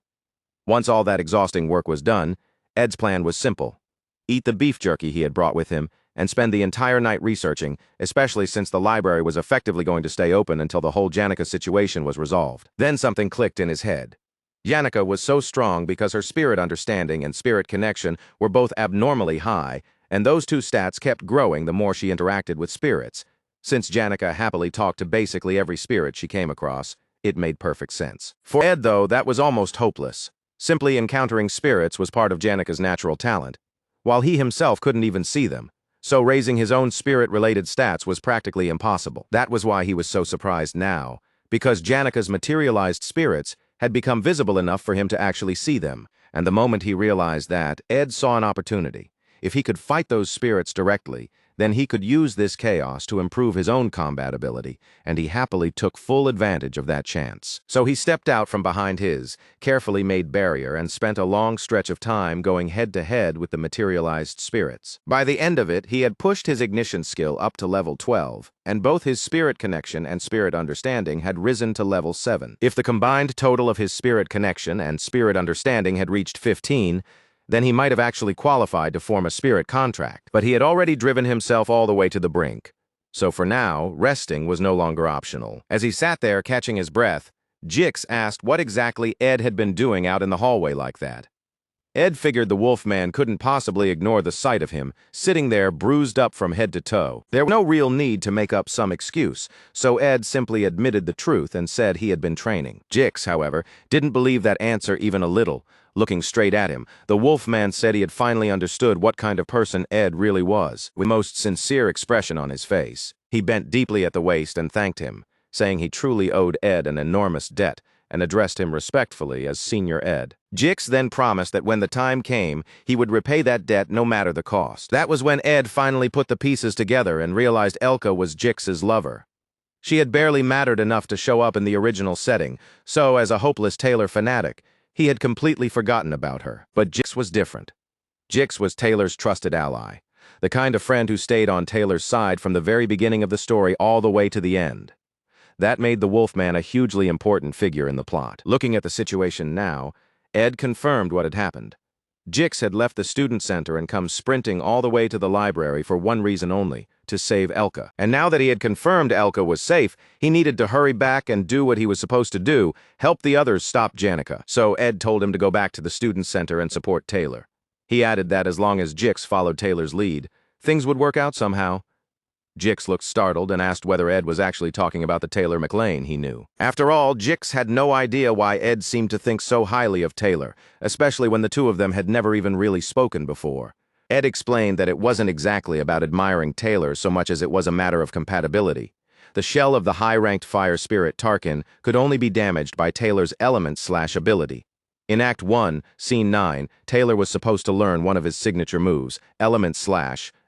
A: Once all that exhausting work was done, Ed's plan was simple: eat the beef jerky he had brought with him, and spend the entire night researching, especially since the library was effectively going to stay open until the whole Janica situation was resolved. Then something clicked in his head. Janica was so strong because her spirit understanding and spirit connection were both abnormally high, and those two stats kept growing the more she interacted with spirits. Since Janica happily talked to basically every spirit she came across, it made perfect sense. For Ed, though, that was almost hopeless. Simply encountering spirits was part of Janica's natural talent, while he himself couldn't even see them, so raising his own spirit-related stats was practically impossible. That was why he was so surprised now, because Janica's materialized spirits had become visible enough for him to actually see them, and the moment he realized that, Ed saw an opportunity. If he could fight those spirits directly, then he could use this chaos to improve his own combat ability, and he happily took full advantage of that chance. So he stepped out from behind his carefully made barrier and spent a long stretch of time going head-to-head with the materialized spirits. By the end of it, he had pushed his ignition skill up to level 12, and both his spirit connection and spirit understanding had risen to level 7. If the combined total of his spirit connection and spirit understanding had reached 15, then he might have actually qualified to form a spirit contract. But he had already driven himself all the way to the brink. So for now, resting was no longer optional. As he sat there catching his breath, Jix asked what exactly Ed had been doing out in the hallway like that. Ed figured the Wolfman couldn't possibly ignore the sight of him, sitting there bruised up from head to toe. There was no real need to make up some excuse, so Ed simply admitted the truth and said he had been training. Jix, however, didn't believe that answer even a little. Looking straight at him, the Wolfman said he had finally understood what kind of person Ed really was. With the most sincere expression on his face, he bent deeply at the waist and thanked him, saying he truly owed Ed an enormous debt, and addressed him respectfully as Senior Ed. Jix then promised that when the time came, he would repay that debt no matter the cost. That was when Ed finally put the pieces together and realized Elka was Jix's lover. She had barely mattered enough to show up in the original setting, so as a hopeless Taylor fanatic, he had completely forgotten about her. But Jix was different. Jix was Taylor's trusted ally, the kind of friend who stayed on Taylor's side from the very beginning of the story all the way to the end. That made the Wolfman a hugely important figure in the plot. Looking at the situation now, Ed confirmed what had happened. Jix had left the student center and come sprinting all the way to the library for one reason only: to save Elka. And now that he had confirmed Elka was safe, he needed to hurry back and do what he was supposed to do: help the others stop Janica. So Ed told him to go back to the student center and support Taylor. He added that as long as Jix followed Taylor's lead, things would work out somehow. Jix looked startled and asked whether Ed was actually talking about the Taylor McLean he knew. After all, Jix had no idea why Ed seemed to think so highly of Taylor, especially when the two of them had never even really spoken before. Ed explained that it wasn't exactly about admiring Taylor so much as it was a matter of compatibility. The shell of the high-ranked fire spirit Tarkin could only be damaged by Taylor's element/ability. In Act 1, Scene 9, Taylor was supposed to learn one of his signature moves, Element/,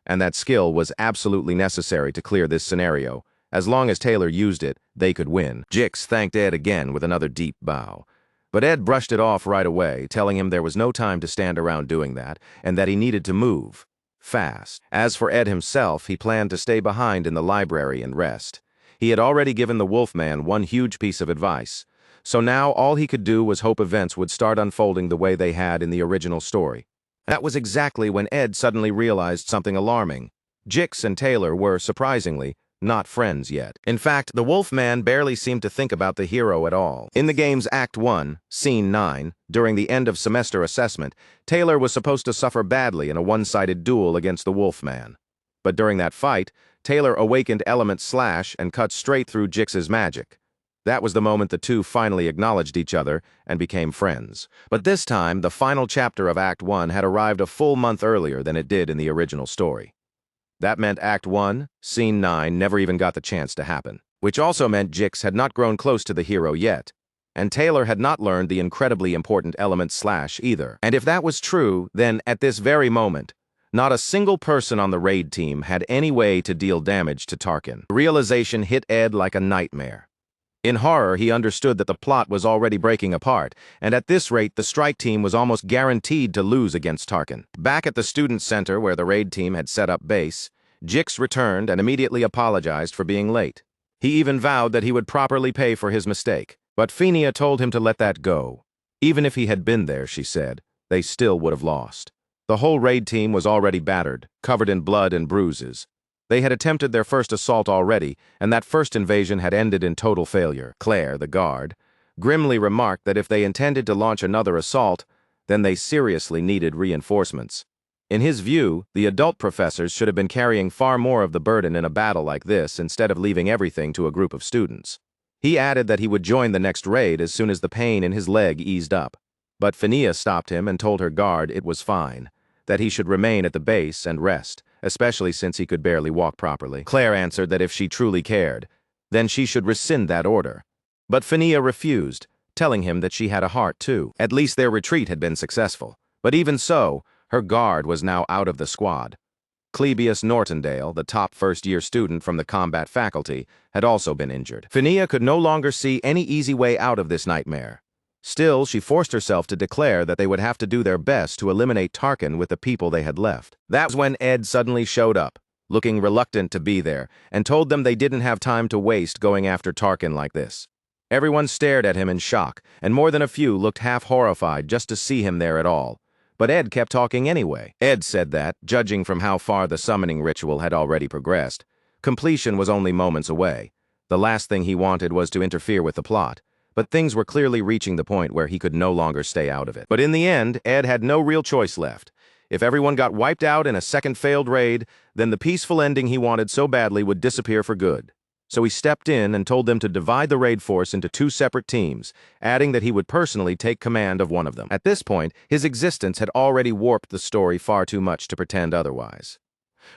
A: and that skill was absolutely necessary to clear this scenario. As long as Taylor used it, they could win. Jix thanked Ed again with another deep bow. But Ed brushed it off right away, telling him there was no time to stand around doing that, and that he needed to move. Fast. As for Ed himself, he planned to stay behind in the library and rest. He had already given the Wolfman one huge piece of advice. So now all he could do was hope events would start unfolding the way they had in the original story. That was exactly when Ed suddenly realized something alarming. Jix and Taylor were, surprisingly, not friends yet. In fact, the Wolfman barely seemed to think about the hero at all. In the game's Act 1, Scene 9, during the end-of-semester assessment, Taylor was supposed to suffer badly in a one-sided duel against the Wolfman. But during that fight, Taylor awakened Element/ and cut straight through Jix's magic. That was the moment the two finally acknowledged each other and became friends. But this time, the final chapter of Act 1 had arrived a full month earlier than it did in the original story. That meant Act 1, Scene 9 never even got the chance to happen. Which also meant Jix had not grown close to the hero yet. And Taylor had not learned the incredibly important Element/ either. And if that was true, then at this very moment, not a single person on the raid team had any way to deal damage to Tarkin. The realization hit Ed like a nightmare. In horror, he understood that the plot was already breaking apart, and at this rate, the strike team was almost guaranteed to lose against Tarkin. Back at the student center where the raid team had set up base, Jix returned and immediately apologized for being late. He even vowed that he would properly pay for his mistake. But Phinia told him to let that go. Even if he had been there, she said, they still would have lost. The whole raid team was already battered, covered in blood and bruises. They had attempted their first assault already, and that first invasion had ended in total failure. Claire, the guard, grimly remarked that if they intended to launch another assault, then they seriously needed reinforcements. In his view, the adult professors should have been carrying far more of the burden in a battle like this instead of leaving everything to a group of students. He added that he would join the next raid as soon as the pain in his leg eased up. But Phinia stopped him and told her guard it was fine, that he should remain at the base and rest, especially since he could barely walk properly. Claire answered that if she truly cared, then she should rescind that order. But Phinia refused, telling him that she had a heart too. At least their retreat had been successful. But even so, her guard was now out of the squad. Clebius Nortondale, the top first-year student from the combat faculty, had also been injured. Phinia could no longer see any easy way out of this nightmare. Still, she forced herself to declare that they would have to do their best to eliminate Tarkin with the people they had left. That was when Ed suddenly showed up, looking reluctant to be there, and told them they didn't have time to waste going after Tarkin like this. Everyone stared at him in shock, and more than a few looked half horrified just to see him there at all. But Ed kept talking anyway. Ed said that, judging from how far the summoning ritual had already progressed, completion was only moments away. The last thing he wanted was to interfere with the plot. But things were clearly reaching the point where he could no longer stay out of it. But in the end, Ed had no real choice left. If everyone got wiped out in a second failed raid, then the peaceful ending he wanted so badly would disappear for good. So he stepped in and told them to divide the raid force into 2 separate teams, adding that he would personally take command of one of them. At this point, his existence had already warped the story far too much to pretend otherwise.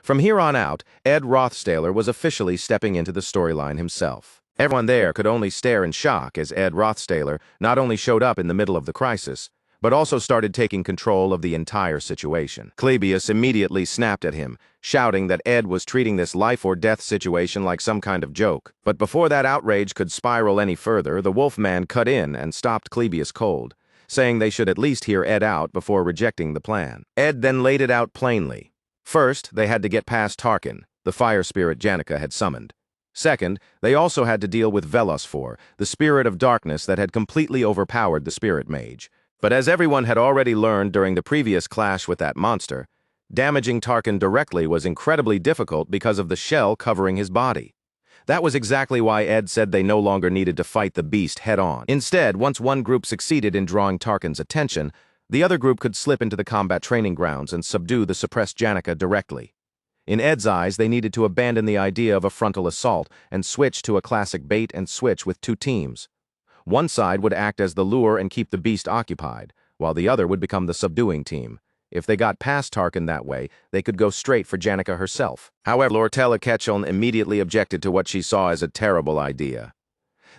A: From here on out, Ed Rothstaler was officially stepping into the storyline himself. Everyone there could only stare in shock as Ed Rothstaler not only showed up in the middle of the crisis, but also started taking control of the entire situation. Clebius immediately snapped at him, shouting that Ed was treating this life-or-death situation like some kind of joke. But before that outrage could spiral any further, the Wolfman cut in and stopped Clebius cold, saying they should at least hear Ed out before rejecting the plan. Ed then laid it out plainly. First, they had to get past Tarkin, the fire spirit Janica had summoned. Second, they also had to deal with Velosfor, the spirit of darkness that had completely overpowered the spirit mage. But as everyone had already learned during the previous clash with that monster, damaging Tarkin directly was incredibly difficult because of the shell covering his body. That was exactly why Ed said they no longer needed to fight the beast head-on. Instead, once one group succeeded in drawing Tarkin's attention, the other group could slip into the combat training grounds and subdue the suppressed Janica directly. In Ed's eyes, they needed to abandon the idea of a frontal assault and switch to a classic bait and switch with 2 teams. One side would act as the lure and keep the beast occupied, while the other would become the subduing team. If they got past Tarkin that way, they could go straight for Janica herself. However, Lortella immediately objected to what she saw as a terrible idea.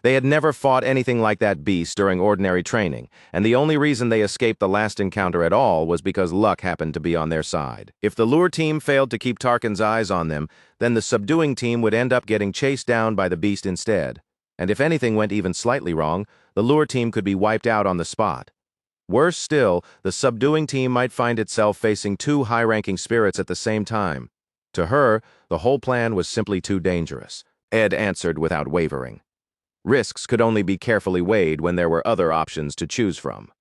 A: They had never fought anything like that beast during ordinary training, and the only reason they escaped the last encounter at all was because luck happened to be on their side. If the lure team failed to keep Tarkin's eyes on them, then the subduing team would end up getting chased down by the beast instead. And if anything went even slightly wrong, the lure team could be wiped out on the spot. Worse still, the subduing team might find itself facing two high-ranking spirits at the same time. To her, the whole plan was simply too dangerous. Ed answered without wavering. Risks could only be carefully weighed when there were other options to choose from.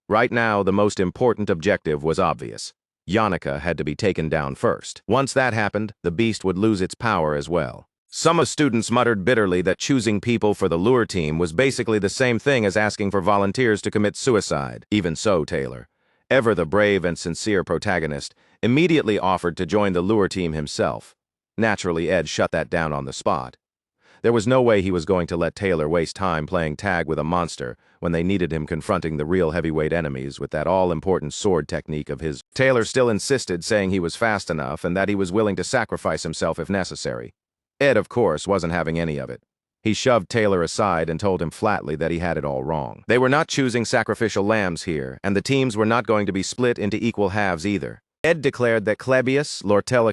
A: Right now, the most important objective was obvious. Yannicka had to be taken down first. Once that happened, the beast would lose its power as well. Some students muttered bitterly that choosing people for the lure team was basically the same thing as asking for volunteers to commit suicide. Even so, Taylor, ever the brave and sincere protagonist, immediately offered to join the lure team himself. Naturally, Ed shut that down on the spot. There was no way he was going to let Taylor waste time playing tag with a monster when they needed him confronting the real heavyweight enemies with that all-important sword technique of his. Taylor still insisted, saying he was fast enough and that he was willing to sacrifice himself if necessary. Ed, of course, wasn't having any of it. He shoved Taylor aside and told him flatly that he had it all wrong. They were not choosing sacrificial lambs here, and the teams were not going to be split into equal halves either. Ed declared that Klebius, Lortella,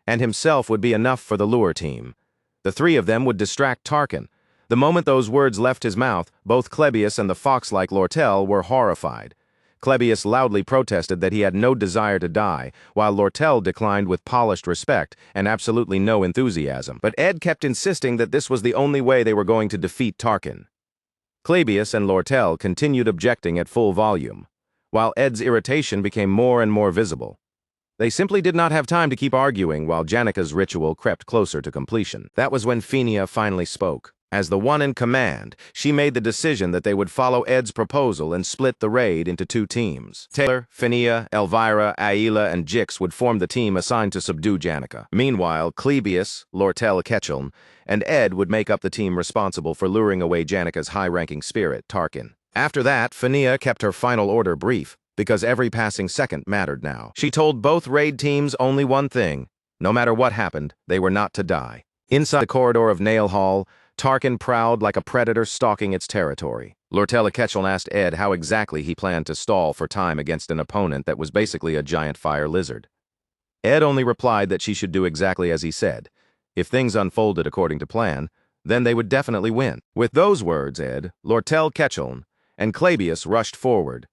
A: and himself would be enough for the lure team. The three of them would distract Tarkin. The moment those words left his mouth, both Klebius and the fox-like Lortell were horrified. Klebius loudly protested that he had no desire to die, while Lortell declined with polished respect and absolutely no enthusiasm. But Ed kept insisting that this was the only way they were going to defeat Tarkin. Klebius and Lortell continued objecting at full volume, while Ed's irritation became more and more visible. They simply did not have time to keep arguing while Janica's ritual crept closer to completion. That was when Phinia finally spoke. As the one in command, she made the decision that they would follow Ed's proposal and split the raid into two teams. Taylor, Phinia, Elvira, Aila, and Jix would form the team assigned to subdue Janica. Meanwhile, Klebius, Lortell Ketchum, and Ed would make up the team responsible for luring away Janica's high-ranking spirit, Tarkin. After that, Phinia kept her final order brief, because every passing second mattered now. She told both raid teams only one thing: no matter what happened, they were not to die. Inside the corridor of Nail Hall, Tarkin prowled like a predator stalking its territory. Lortella Ketchum asked Ed how exactly he planned to stall for time against an opponent that was basically a giant fire lizard. Ed only replied that she should do exactly as he said. If things unfolded according to plan, then they would definitely win. With those words, Ed, Lortell Ketchum, and Klebius rushed forward.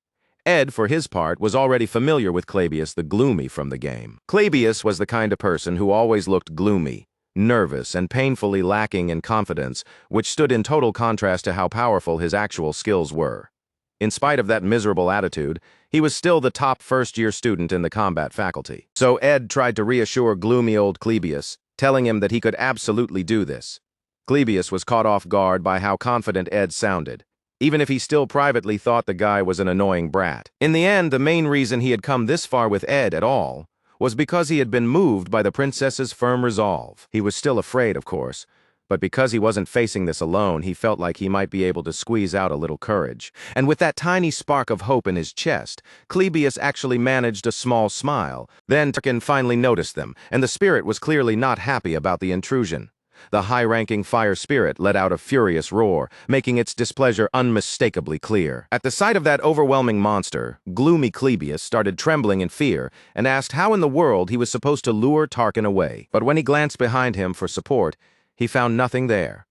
A: Ed, for his part, was already familiar with Klebius the Gloomy from the game. Klebius was the kind of person who always looked gloomy, nervous, and painfully lacking in confidence, which stood in total contrast to how powerful his actual skills were. In spite of that miserable attitude, he was still the top first-year student in the combat faculty. So Ed tried to reassure gloomy old Klebius, telling him that he could absolutely do this. Klebius was caught off guard by how confident Ed sounded, even if he still privately thought the guy was an annoying brat. In the end, the main reason he had come this far with Ed at all was because he had been moved by the princess's firm resolve. He was still afraid, of course, but because he wasn't facing this alone, he felt like he might be able to squeeze out a little courage. And with that tiny spark of hope in his chest, Klebius actually managed a small smile. Then Tarkin finally noticed them, and the spirit was clearly not happy about the intrusion. The high-ranking fire spirit let out a furious roar, making its displeasure unmistakably clear. At the sight of that overwhelming monster, gloomy Klebius started trembling in fear and asked how in the world he was supposed to lure Tarkin away. But when he glanced behind him for support, he found nothing there.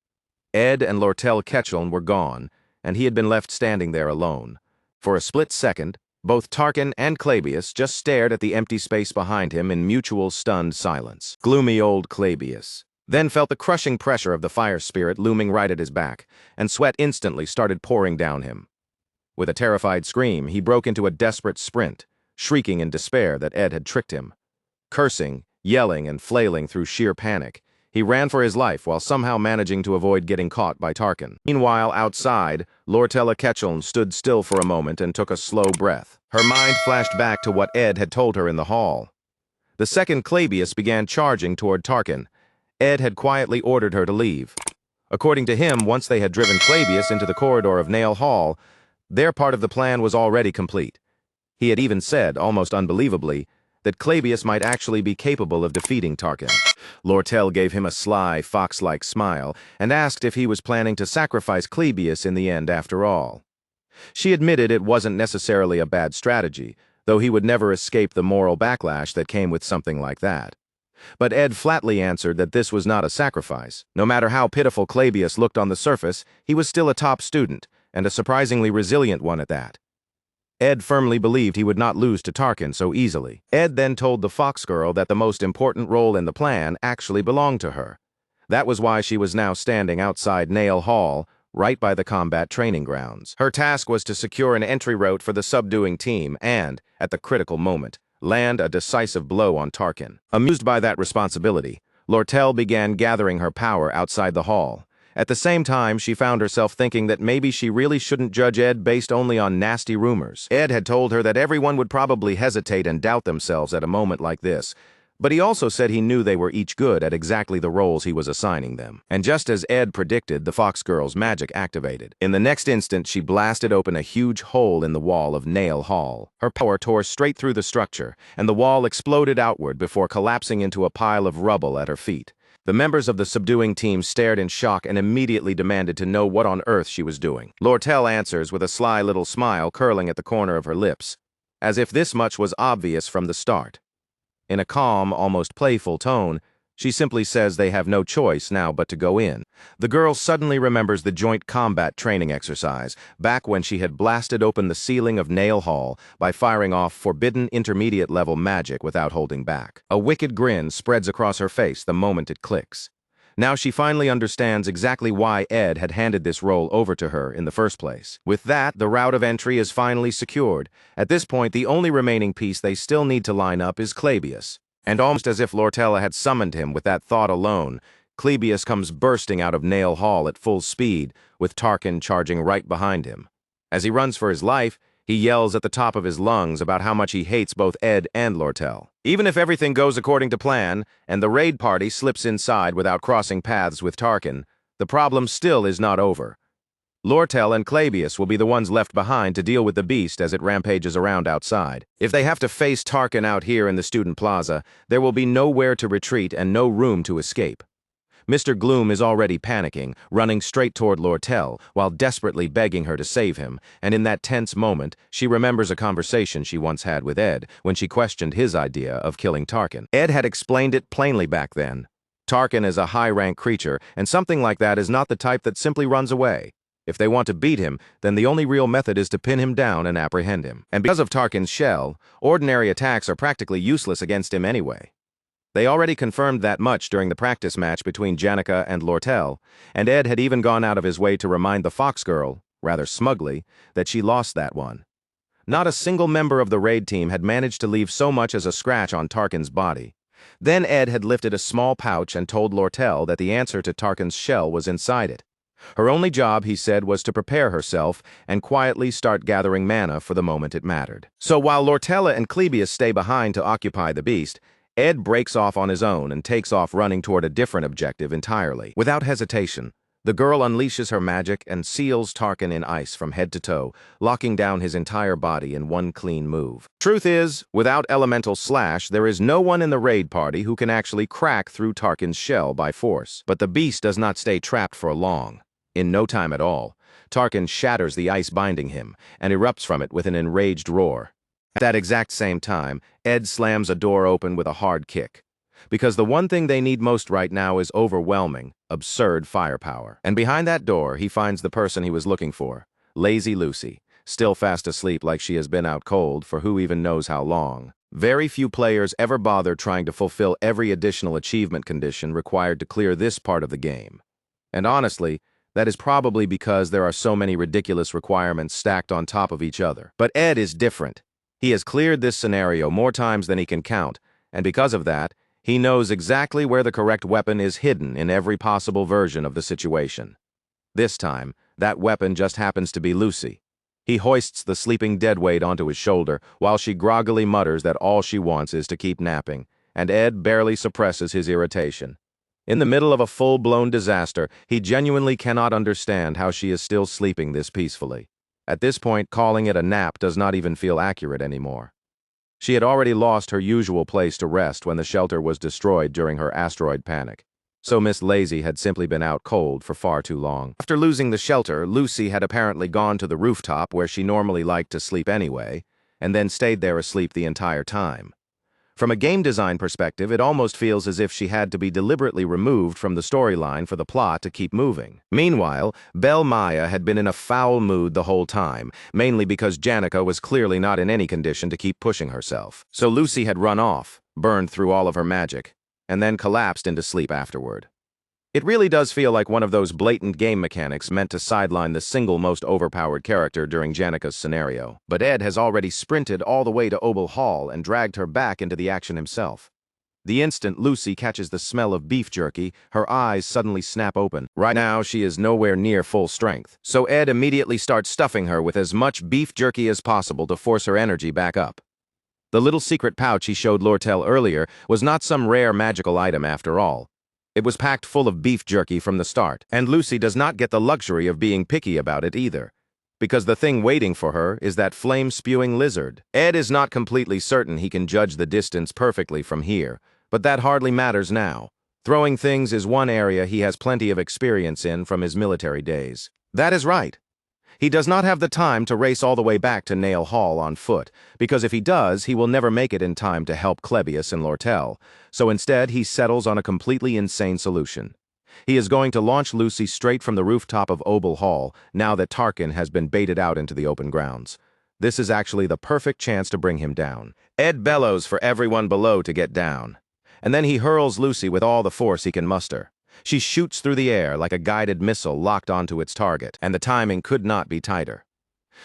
A: Ed and Lortell Ketchum were gone, and he had been left standing there alone. For a split second, both Tarkin and Klebius just stared at the empty space behind him in mutual stunned silence. Gloomy old Klebius then felt the crushing pressure of the fire spirit looming right at his back, and sweat instantly started pouring down him. With a terrified scream, he broke into a desperate sprint, shrieking in despair that Ed had tricked him. Cursing, yelling, and flailing through sheer panic, he ran for his life while somehow managing to avoid getting caught by Tarkin. Meanwhile, outside, Lortella Ketchum stood still for a moment and took a slow breath. Her mind flashed back to what Ed had told her in the hall. The second Klebius began charging toward Tarkin. Ed had quietly ordered her to leave. According to him, once they had driven Klebius into the corridor of Nail Hall, their part of the plan was already complete. He had even said, almost unbelievably, that Clavius might actually be capable of defeating Tarkin. Lortel gave him a sly, fox-like smile and asked if he was planning to sacrifice Clavius in the end after all. She admitted it wasn't necessarily a bad strategy, though he would never escape the moral backlash that came with something like that. But Ed flatly answered that this was not a sacrifice. No matter how pitiful Clavius looked on the surface, he was still a top student, and a surprisingly resilient one at that. Ed firmly believed he would not lose to Tarkin so easily. Ed then told the Fox Girl that the most important role in the plan actually belonged to her. That was why she was now standing outside Nail Hall, right by the combat training grounds. Her task was to secure an entry route for the subduing team and, at the critical moment, land a decisive blow on Tarkin. Amused by that responsibility, Lortel began gathering her power outside the hall. At the same time, she found herself thinking that maybe she really shouldn't judge Ed based only on nasty rumors. Ed had told her that everyone would probably hesitate and doubt themselves at a moment like this, but he also said he knew they were each good at exactly the roles he was assigning them. And just as Ed predicted, the Fox Girl's magic activated. In the next instant, she blasted open a huge hole in the wall of Nail Hall. Her power tore straight through the structure, and the wall exploded outward before collapsing into a pile of rubble at her feet. The members of the subduing team stared in shock and immediately demanded to know what on earth she was doing. Lortel answers with a sly little smile curling at the corner of her lips, as if this much was obvious from the start. In a calm, almost playful tone, she simply says they have no choice now but to go in. The girl suddenly remembers the joint combat training exercise, back when she had blasted open the ceiling of Nail Hall by firing off forbidden intermediate-level magic without holding back. A wicked grin spreads across her face the moment it clicks. Now she finally understands exactly why Ed had handed this role over to her in the first place. With that, the route of entry is finally secured. At this point, the only remaining piece they still need to line up is Clavius. And almost as if Lortel had summoned him with that thought alone, Clavius comes bursting out of Nail Hall at full speed, with Tarkin charging right behind him. As he runs for his life, he yells at the top of his lungs about how much he hates both Ed and Lortel. Even if everything goes according to plan, and the raid party slips inside without crossing paths with Tarkin, the problem still is not over. Lortel and Clavius will be the ones left behind to deal with the beast as it rampages around outside. If they have to face Tarkin out here in the student plaza, there will be nowhere to retreat and no room to escape. Mr. Gloom is already panicking, running straight toward Lortel, while desperately begging her to save him, and in that tense moment, she remembers a conversation she once had with Ed when she questioned his idea of killing Tarkin. Ed had explained it plainly back then. Tarkin is a high-rank creature, and something like that is not the type that simply runs away. If they want to beat him, then the only real method is to pin him down and apprehend him. And because of Tarkin's shell, ordinary attacks are practically useless against him anyway. They already confirmed that much during the practice match between Janica and Lortel, and Ed had even gone out of his way to remind the Fox Girl, rather smugly, that she lost that one. Not a single member of the raid team had managed to leave so much as a scratch on Tarkin's body. Then Ed had lifted a small pouch and told Lortel that the answer to Tarkin's shell was inside it. Her only job, he said, was to prepare herself and quietly start gathering mana for the moment it mattered. So while Lortella and Clavius stay behind to occupy the beast, Ed breaks off on his own and takes off running toward a different objective entirely. Without hesitation, the girl unleashes her magic and seals Tarkin in ice from head to toe, locking down his entire body in one clean move. Truth is, without Elemental Slash, there is no one in the raid party who can actually crack through Tarkin's shell by force. But the beast does not stay trapped for long. In no time at all, Tarkin shatters the ice binding him and erupts from it with an enraged roar. At that exact same time, Ed slams a door open with a hard kick. Because the one thing they need most right now is overwhelming, absurd firepower. And behind that door, he finds the person he was looking for, Lazy Lucy, still fast asleep like she has been out cold for who even knows how long. Very few players ever bother trying to fulfill every additional achievement condition required to clear this part of the game. And honestly, that is probably because there are so many ridiculous requirements stacked on top of each other. But Ed is different. He has cleared this scenario more times than he can count, and because of that, he knows exactly where the correct weapon is hidden in every possible version of the situation. This time, that weapon just happens to be Lucy. He hoists the sleeping deadweight onto his shoulder, while she groggily mutters that all she wants is to keep napping, and Ed barely suppresses his irritation. In the middle of a full-blown disaster, he genuinely cannot understand how she is still sleeping this peacefully. At this point, calling it a nap does not even feel accurate anymore. She had already lost her usual place to rest when the shelter was destroyed during her asteroid panic. So Miss Lazy had simply been out cold for far too long. After losing the shelter, Lucy had apparently gone to the rooftop where she normally liked to sleep anyway, and then stayed there asleep the entire time. From a game design perspective, it almost feels as if she had to be deliberately removed from the storyline for the plot to keep moving. Meanwhile, Belle Maya had been in a foul mood the whole time, mainly because Janica was clearly not in any condition to keep pushing herself. So Lucy had run off, burned through all of her magic, and then collapsed into sleep afterward. It really does feel like one of those blatant game mechanics meant to sideline the single most overpowered character during Janica's scenario. But Ed has already sprinted all the way to Obel Hall and dragged her back into the action himself. The instant Lucy catches the smell of beef jerky, her eyes suddenly snap open. Right now, she is nowhere near full strength. So Ed immediately starts stuffing her with as much beef jerky as possible to force her energy back up. The little secret pouch he showed Lortel earlier was not some rare magical item after all. It was packed full of beef jerky from the start, and Lucy does not get the luxury of being picky about it either, because the thing waiting for her is that flame-spewing lizard. Ed is not completely certain he can judge the distance perfectly from here, but that hardly matters now. Throwing things is one area he has plenty of experience in from his military days. That is right. He does not have the time to race all the way back to Nail Hall on foot, because if he does, he will never make it in time to help Clebius and Lortel, so instead he settles on a completely insane solution. He is going to launch Lucy straight from the rooftop of Obel Hall, now that Tarkin has been baited out into the open grounds. This is actually the perfect chance to bring him down. Ed bellows for everyone below to get down, and then he hurls Lucy with all the force he can muster. She shoots through the air like a guided missile locked onto its target, and the timing could not be tighter.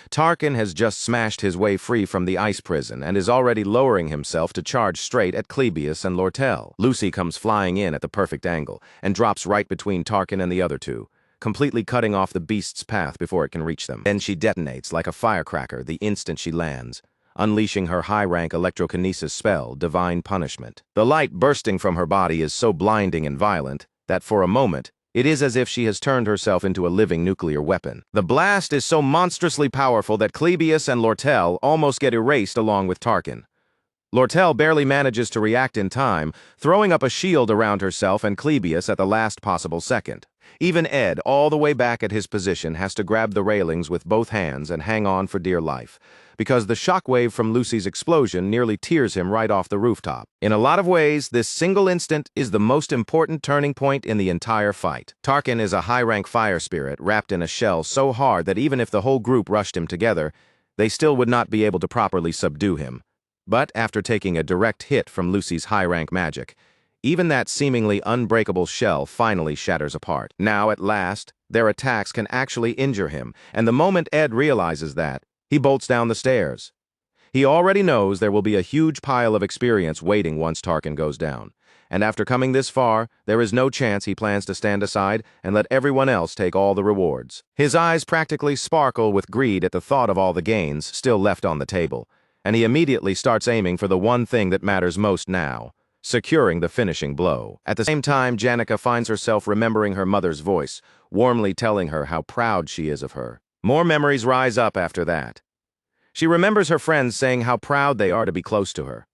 A: Tarkin has just smashed his way free from the ice prison and is already lowering himself to charge straight at Clebius and Lortel. Lucy comes flying in at the perfect angle and drops right between Tarkin and the other two, completely cutting off the beast's path before it can reach them. Then she detonates like a firecracker the instant she lands, unleashing her high-rank electrokinesis spell, Divine Punishment. The light bursting from her body is so blinding and violent that for a moment, it is as if she has turned herself into a living nuclear weapon. The blast is so monstrously powerful that Clebius and Lortel almost get erased along with Tarkin. Lortel barely manages to react in time, throwing up a shield around herself and Clebius at the last possible second. Even Ed, all the way back at his position, has to grab the railings with both hands and hang on for dear life, because the shockwave from Lucy's explosion nearly tears him right off the rooftop. In a lot of ways, this single instant is the most important turning point in the entire fight. Tarkin is a high-rank fire spirit wrapped in a shell so hard that even if the whole group rushed him together, they still would not be able to properly subdue him. But after taking a direct hit from Lucy's high-rank magic, even that seemingly unbreakable shell finally shatters apart. Now, at last, their attacks can actually injure him, and the moment Ed realizes that, he bolts down the stairs. He already knows there will be a huge pile of experience waiting once Tarkin goes down, and after coming this far, there is no chance he plans to stand aside and let everyone else take all the rewards. His eyes practically sparkle with greed at the thought of all the gains still left on the table, and he immediately starts aiming for the one thing that matters most now: securing the finishing blow. At the same time, Janica finds herself remembering her mother's voice, warmly telling her how proud she is of her. More memories rise up after that. She remembers her friends saying how proud they are to be close to her.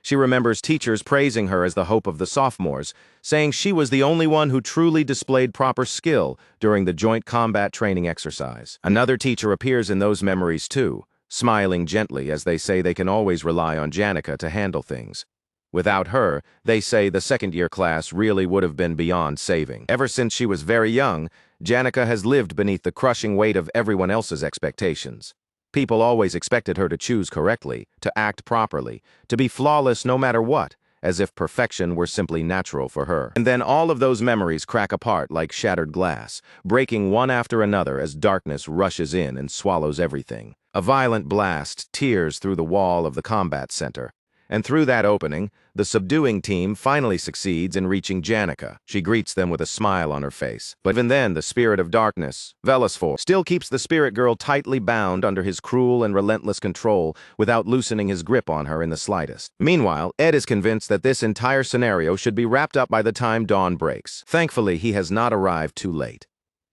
A: She remembers teachers praising her as the hope of the sophomores, saying she was the only one who truly displayed proper skill during the joint combat training exercise. Another teacher appears in those memories too, smiling gently as they say they can always rely on Janica to handle things. Without her, they say the second-year class really would have been beyond saving. Ever since she was very young, Janica has lived beneath the crushing weight of everyone else's expectations. People always expected her to choose correctly, to act properly, to be flawless no matter what, as if perfection were simply natural for her. And then all of those memories crack apart like shattered glass, breaking one after another as darkness rushes in and swallows everything. A violent blast tears through the wall of the combat center, and through that opening, the subduing team finally succeeds in reaching Janica. She greets them with a smile on her face. But even then, the spirit of darkness, Velasfor, still keeps the spirit girl tightly bound under his cruel and relentless control without loosening his grip on her in the slightest. Meanwhile, Ed is convinced that this entire scenario should be wrapped up by the time dawn breaks. Thankfully, he has not arrived too late.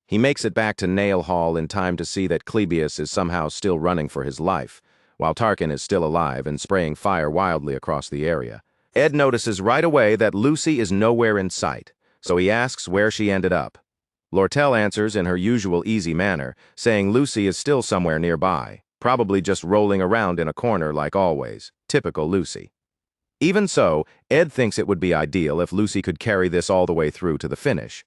A: He makes it back to Nail Hall in time to see that Clebius is somehow still running for his life, while Tarkin is still alive and spraying fire wildly across the area. Ed notices right away that Lucy is nowhere in sight, so he asks where she ended up. Lortel answers in her usual easy manner, saying Lucy is still somewhere nearby, probably just rolling around in a corner like always. Typical Lucy. Even so, Ed thinks it would be ideal if Lucy could carry this all the way through to the finish.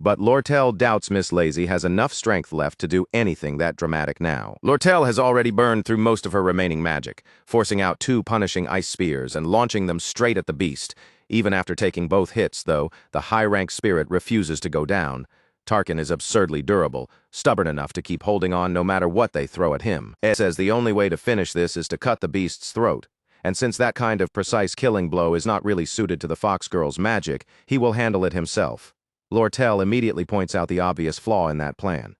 A: But Lortel doubts Miss Lazy has enough strength left to do anything that dramatic now. Lortel has already burned through most of her remaining magic, forcing out 2 punishing ice spears and launching them straight at the beast. Even after taking both hits, though, the high-rank spirit refuses to go down. Tarkin is absurdly durable, stubborn enough to keep holding on no matter what they throw at him. Ed says the only way to finish this is to cut the beast's throat, and since that kind of precise killing blow is not really suited to the Fox Girl's magic, he will handle it himself. Lortel immediately points out the obvious flaw in that plan.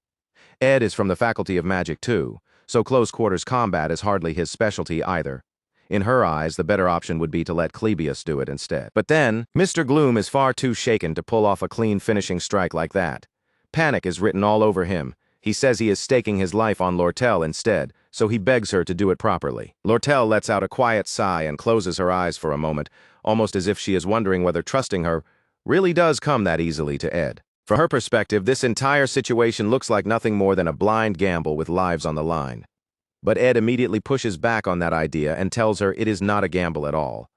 A: Ed is from the Faculty of Magic too, so close-quarters combat is hardly his specialty either. In her eyes, the better option would be to let Clebius do it instead. But then, Mr. Gloom is far too shaken to pull off a clean finishing strike like that. Panic is written all over him. He says he is staking his life on Lortel instead, so he begs her to do it properly. Lortel lets out a quiet sigh and closes her eyes for a moment, almost as if she is wondering whether trusting her really does come that easily to Ed. From her perspective, this entire situation looks like nothing more than a blind gamble with lives on the line. But Ed immediately pushes back on that idea and tells her it is not a gamble at all.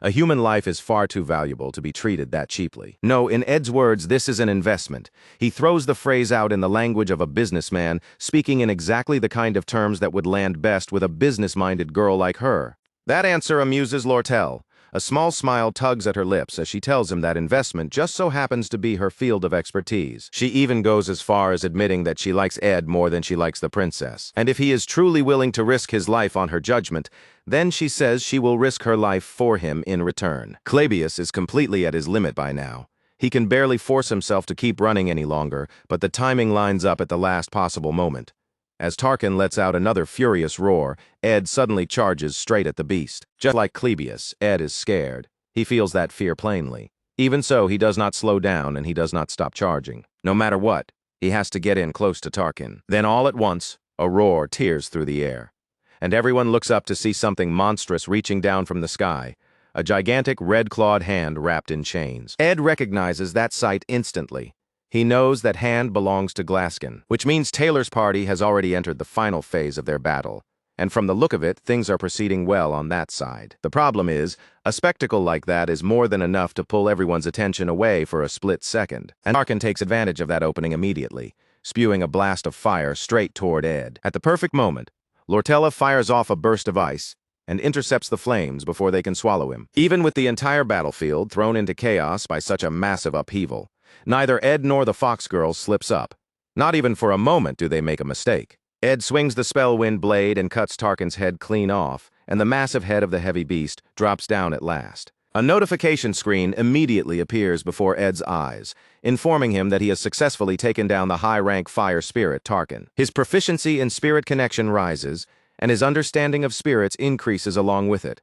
A: A human life is far too valuable to be treated that cheaply. No, in Ed's words, this is an investment. He throws the phrase out in the language of a businessman, speaking in exactly the kind of terms that would land best with a business-minded girl like her. That answer amuses Lortel. A small smile tugs at her lips as she tells him that investment just so happens to be her field of expertise. She even goes as far as admitting that she likes Ed more than she likes the princess. And if he is truly willing to risk his life on her judgment, then she says she will risk her life for him in return. Clebius is completely at his limit by now. He can barely force himself to keep running any longer, but the timing lines up at the last possible moment. As Tarkin lets out another furious roar, Ed suddenly charges straight at the beast. Just like Clebius, Ed is scared. He feels that fear plainly. Even so, he does not slow down and he does not stop charging. No matter what, he has to get in close to Tarkin. Then all at once, a roar tears through the air. And everyone looks up to see something monstrous reaching down from the sky. A gigantic red-clawed hand wrapped in chains. Ed recognizes that sight instantly. He knows that hand belongs to Glaskin, which means Taylor's party has already entered the final phase of their battle. And from the look of it, things are proceeding well on that side. The problem is, a spectacle like that is more than enough to pull everyone's attention away for a split second. And Tarkin takes advantage of that opening immediately, spewing a blast of fire straight toward Ed. At the perfect moment, Lortella fires off a burst of ice and intercepts the flames before they can swallow him. Even with the entire battlefield thrown into chaos by such a massive upheaval, neither Ed nor the Fox Girl slips up. Not even for a moment do they make a mistake. Ed swings the Spellwind blade and cuts Tarkin's head clean off, and the massive head of the heavy beast drops down at last. A notification screen immediately appears before Ed's eyes, informing him that he has successfully taken down the high-rank fire spirit Tarkin. His proficiency in spirit connection rises, and his understanding of spirits increases along with it.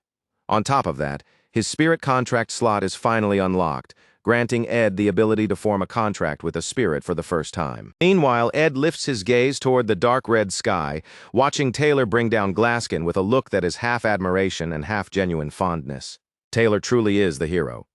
A: On top of that, his spirit contract slot is finally unlocked, granting Ed the ability to form a contract with a spirit for the first time. Meanwhile, Ed lifts his gaze toward the dark red sky, watching Taylor bring down Glaskin with a look that is half admiration and half genuine fondness. Taylor truly is the hero.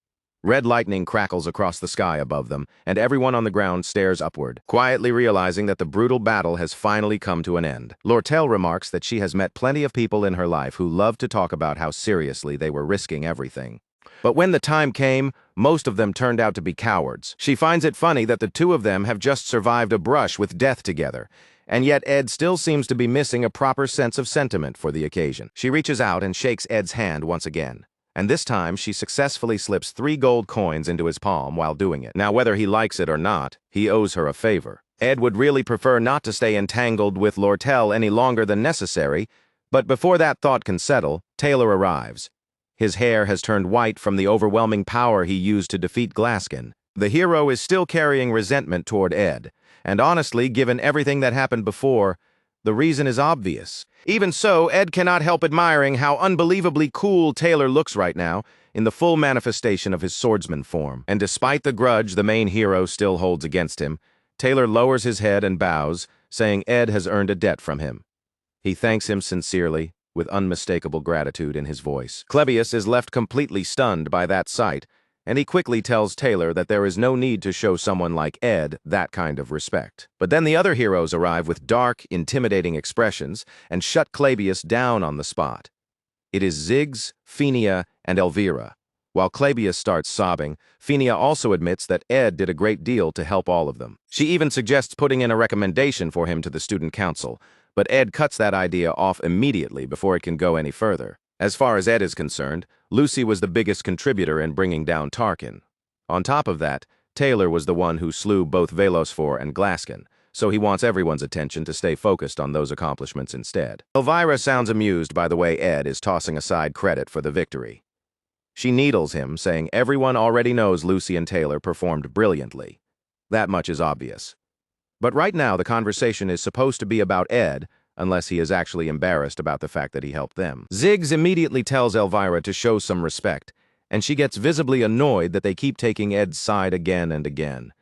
A: Red lightning crackles across the sky above them, and everyone on the ground stares upward, quietly realizing that the brutal battle has finally come to an end. Lortel remarks that she has met plenty of people in her life who love to talk about how seriously they were risking everything. But when the time came, most of them turned out to be cowards. She finds it funny that the two of them have just survived a brush with death together, and yet Ed still seems to be missing a proper sense of sentiment for the occasion. She reaches out and shakes Ed's hand once again, and this time she successfully slips 3 gold coins into his palm while doing it. Now, whether he likes it or not, he owes her a favor. Ed would really prefer not to stay entangled with Lortel any longer than necessary, but before that thought can settle, Taylor arrives. His hair has turned white from the overwhelming power he used to defeat Glaskin. The hero is still carrying resentment toward Ed, and honestly, given everything that happened before, the reason is obvious. Even so, Ed cannot help admiring how unbelievably cool Taylor looks right now, in the full manifestation of his swordsman form. And despite the grudge the main hero still holds against him, Taylor lowers his head and bows, saying Ed has earned a debt from him. He thanks him sincerely, with unmistakable gratitude in his voice. Clebius is left completely stunned by that sight, and he quickly tells Taylor that there is no need to show someone like Ed that kind of respect. But then the other heroes arrive with dark, intimidating expressions and shut Clebius down on the spot. It is Ziggs, Phenia, and Elvira. While Clebius starts sobbing, Phenia also admits that Ed did a great deal to help all of them. She even suggests putting in a recommendation for him to the student council, but Ed cuts that idea off immediately before it can go any further. As far as Ed is concerned, Lucy was the biggest contributor in bringing down Tarkin. On top of that, Taylor was the one who slew both Velosfor and Glaskin, so he wants everyone's attention to stay focused on those accomplishments instead. Elvira sounds amused by the way Ed is tossing aside credit for the victory. She needles him, saying everyone already knows Lucy and Taylor performed brilliantly. That much is obvious. But right now the conversation is supposed to be about Ed, unless he is actually embarrassed about the fact that he helped them. Ziggs immediately tells Elvira to show some respect, and she gets visibly annoyed that they keep taking Ed's side again and again.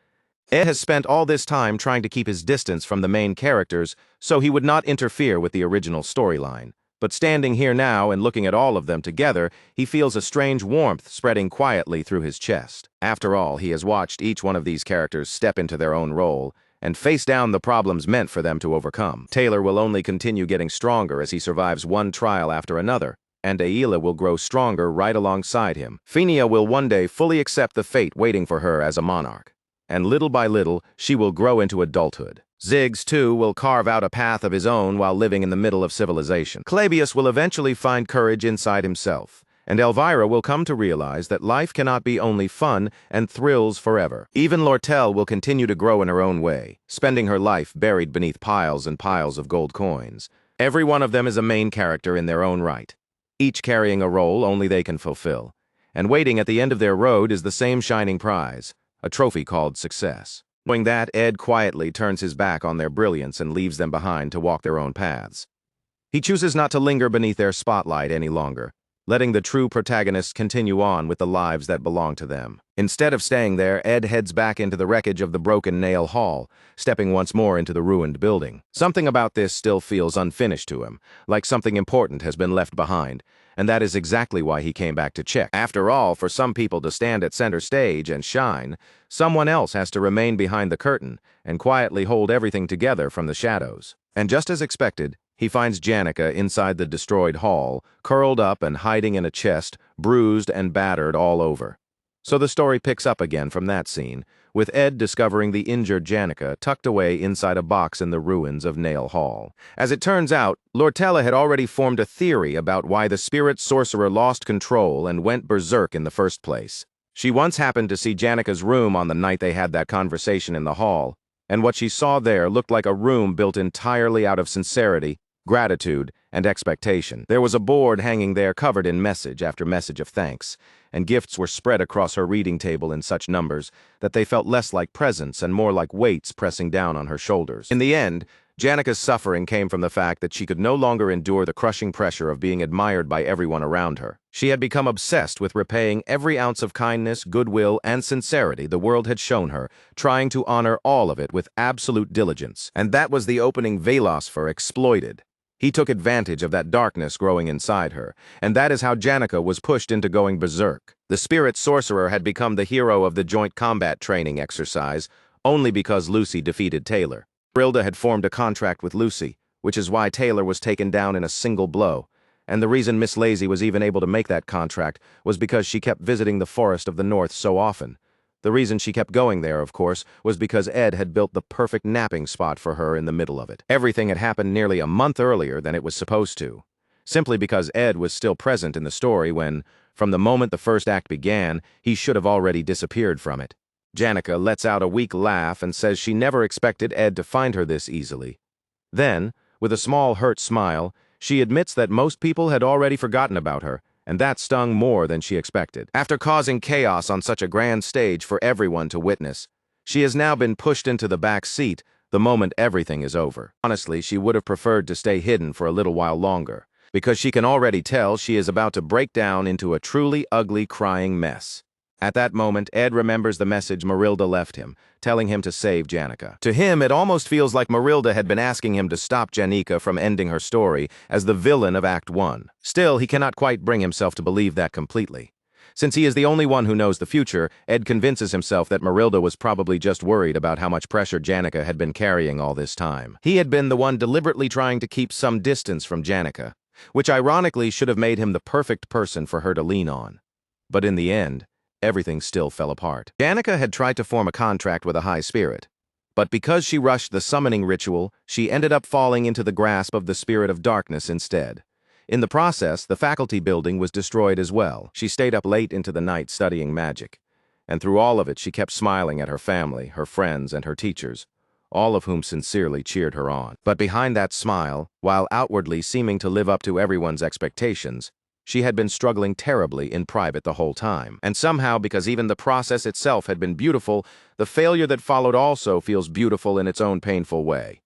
A: Ed has spent all this time trying to keep his distance from the main characters so he would not interfere with the original storyline. But standing here now and looking at all of them together, he feels a strange warmth spreading quietly through his chest. After all, he has watched each one of these characters step into their own role and face down the problems meant for them to overcome. Taylor will only continue getting stronger as he survives one trial after another, and Yahello will grow stronger right alongside him. Phenia will one day fully accept the fate waiting for her as a monarch, and little by little, she will grow into adulthood. Ziggs, too, will carve out a path of his own while living in the middle of civilization. Clebius will eventually find courage inside himself, and Elvira will come to realize that life cannot be only fun and thrills forever. Even Lortel will continue to grow in her own way, spending her life buried beneath piles and piles of gold coins. Every one of them is a main character in their own right, each carrying a role only they can fulfill. And waiting at the end of their road is the same shining prize, a trophy called success. Knowing that, Ed quietly turns his back on their brilliance and leaves them behind to walk their own paths. He chooses not to linger beneath their spotlight any longer, letting the true protagonists continue on with the lives that belong to them. Instead of staying there, Ed heads back into the wreckage of the broken Nail Hall, stepping once more into the ruined building. Something about this still feels unfinished to him, like something important has been left behind, and that is exactly why he came back to check. After all, for some people to stand at center stage and shine, someone else has to remain behind the curtain and quietly hold everything together from the shadows. And just as expected, he finds Janica inside the destroyed hall, curled up and hiding in a chest, bruised and battered all over. So the story picks up again from that scene, with Ed discovering the injured Janica tucked away inside a box in the ruins of Nail Hall. As it turns out, Lortella had already formed a theory about why the spirit sorcerer lost control and went berserk in the first place. She once happened to see Janica's room on the night they had that conversation in the hall, and what she saw there looked like a room built entirely out of sincerity, gratitude, and expectation. There was a board hanging there covered in message after message of thanks, and gifts were spread across her reading table in such numbers that they felt less like presents and more like weights pressing down on her shoulders. In the end, Janica's suffering came from the fact that she could no longer endure the crushing pressure of being admired by everyone around her. She had become obsessed with repaying every ounce of kindness, goodwill, and sincerity the world had shown her, trying to honor all of it with absolute diligence. And that was the opening Velosfor exploited. He took advantage of that darkness growing inside her, and that is how Janica was pushed into going berserk. The spirit sorcerer had become the hero of the joint combat training exercise only because Lucy defeated Taylor. Brilda had formed a contract with Lucy, which is why Taylor was taken down in a single blow, and the reason Miss Lazy was even able to make that contract was because she kept visiting the Forest of the North so often. The reason she kept going there, of course, was because Ed had built the perfect napping spot for her in the middle of it. Everything had happened nearly a month earlier than it was supposed to, simply because Ed was still present in the story when, from the moment the first act began, he should have already disappeared from it. Janica lets out a weak laugh and says she never expected Ed to find her this easily. Then, with a small hurt smile, she admits that most people had already forgotten about her, and that stung more than she expected. After causing chaos on such a grand stage for everyone to witness, she has now been pushed into the back seat the moment everything is over. Honestly, she would have preferred to stay hidden for a little while longer, because she can already tell she is about to break down into a truly ugly crying mess. At that moment, Ed remembers the message Marilda left him, telling him to save Janica. To him, it almost feels like Marilda had been asking him to stop Janica from ending her story as the villain of Act 1. Still, he cannot quite bring himself to believe that completely. Since he is the only one who knows the future, Ed convinces himself that Marilda was probably just worried about how much pressure Janica had been carrying all this time. He had been the one deliberately trying to keep some distance from Janica, which ironically should have made him the perfect person for her to lean on. But in the end, everything still fell apart. Janica had tried to form a contract with a high spirit, but because she rushed the summoning ritual, she ended up falling into the grasp of the spirit of darkness instead. In the process, the faculty building was destroyed as well. She stayed up late into the night studying magic, and through all of it she kept smiling at her family, her friends, and her teachers, all of whom sincerely cheered her on. But behind that smile, while outwardly seeming to live up to everyone's expectations, she had been struggling terribly in private the whole time. And somehow, because even the process itself had been beautiful, the failure that followed also feels beautiful in its own painful way.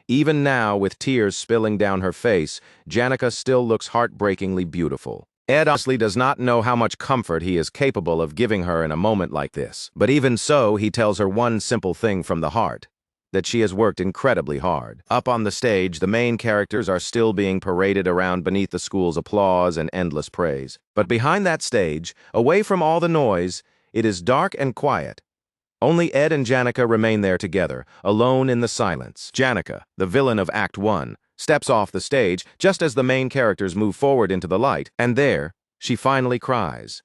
A: Even now, with tears spilling down her face, Janica still looks heartbreakingly beautiful. Ed honestly does not know how much comfort he is capable of giving her in a moment like this. But even so, he tells her one simple thing from the heart: that she has worked incredibly hard. Up on the stage, the main characters are still being paraded around beneath the school's applause and endless praise. But behind that stage, away from all the noise, it is dark and quiet. Only Ed and Janica remain there together, alone in the silence. Janica, the villain of Act 1, steps off the stage just as the main characters move forward into the light, and there, she finally cries.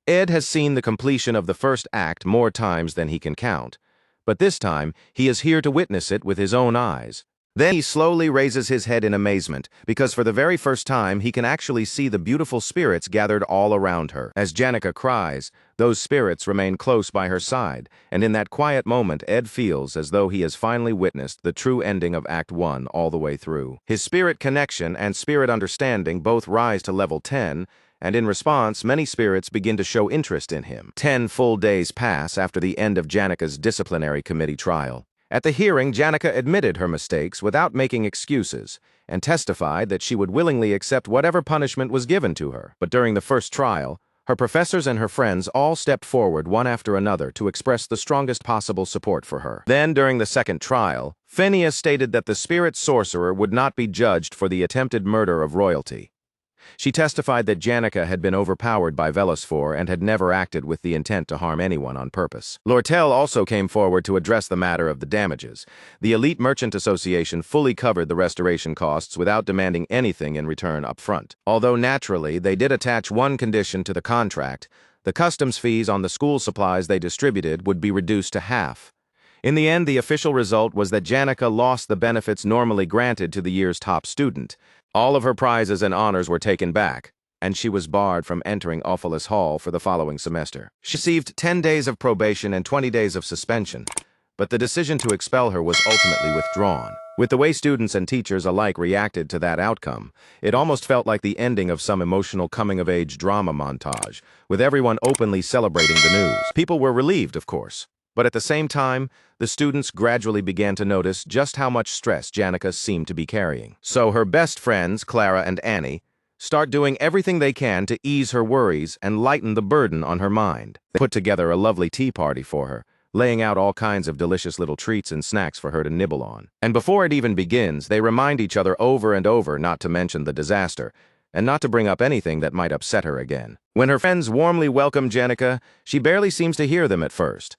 A: Ed has seen the completion of the first act more times than he can count, but this time he is here to witness it with his own eyes. Then he slowly raises his head in amazement, because for the very first time he can actually see the beautiful spirits gathered all around her. As Janica cries, those spirits remain close by her side, and in that quiet moment Ed feels as though he has finally witnessed the true ending of Act 1 all the way through. His spirit connection and spirit understanding both rise to level 10, and in response, many spirits begin to show interest in him. 10 full days pass after the end of Janica's disciplinary committee trial. At the hearing, Janica admitted her mistakes without making excuses, and testified that she would willingly accept whatever punishment was given to her. But during the first trial, her professors and her friends all stepped forward one after another to express the strongest possible support for her. Then, during the second trial, Phineas stated that the spirit sorcerer would not be judged for the attempted murder of royalty. She testified that Janica had been overpowered by Velasfor and had never acted with the intent to harm anyone on purpose. Lortel also came forward to address the matter of the damages. The Elite Merchant Association fully covered the restoration costs without demanding anything in return up front. Although naturally, they did attach one condition to the contract: the customs fees on the school supplies they distributed would be reduced to half. In the end, the official result was that Janica lost the benefits normally granted to the year's top student. All of her prizes and honors were taken back, and she was barred from entering Ophelis Hall for the following semester. She received 10 days of probation and 20 days of suspension, but the decision to expel her was ultimately withdrawn. With the way students and teachers alike reacted to that outcome, it almost felt like the ending of some emotional coming-of-age drama montage, with everyone openly celebrating the news. People were relieved, of course. But at the same time, the students gradually began to notice just how much stress Janica seemed to be carrying. So her best friends, Clara and Annie, start doing everything they can to ease her worries and lighten the burden on her mind. They put together a lovely tea party for her, laying out all kinds of delicious little treats and snacks for her to nibble on. And before it even begins, they remind each other over and over not to mention the disaster, and not to bring up anything that might upset her again. When her friends warmly welcome Janica, she barely seems to hear them at first.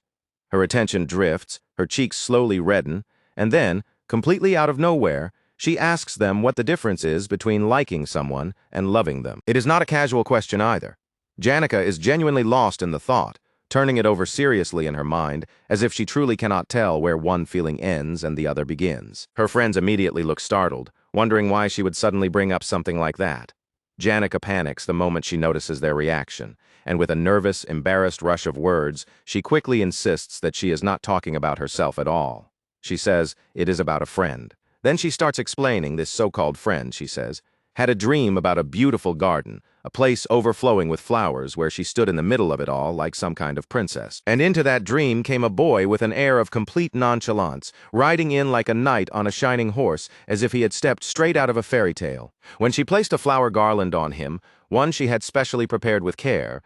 A: Her attention drifts, her cheeks slowly redden, and then, completely out of nowhere, she asks them what the difference is between liking someone and loving them. It is not a casual question either. Janica is genuinely lost in the thought, turning it over seriously in her mind, as if she truly cannot tell where one feeling ends and the other begins. Her friends immediately look startled, wondering why she would suddenly bring up something like that. Janica panics the moment she notices their reaction, and with a nervous, embarrassed rush of words, she quickly insists that she is not talking about herself at all. She says it is about a friend. Then she starts explaining this so-called friend, she says, had a dream about a beautiful garden, a place overflowing with flowers where she stood in the middle of it all like some kind of princess. And into that dream came a boy with an air of complete nonchalance, riding in like a knight on a shining horse as if he had stepped straight out of a fairy tale. When she placed a flower garland on him, one she had specially prepared with care,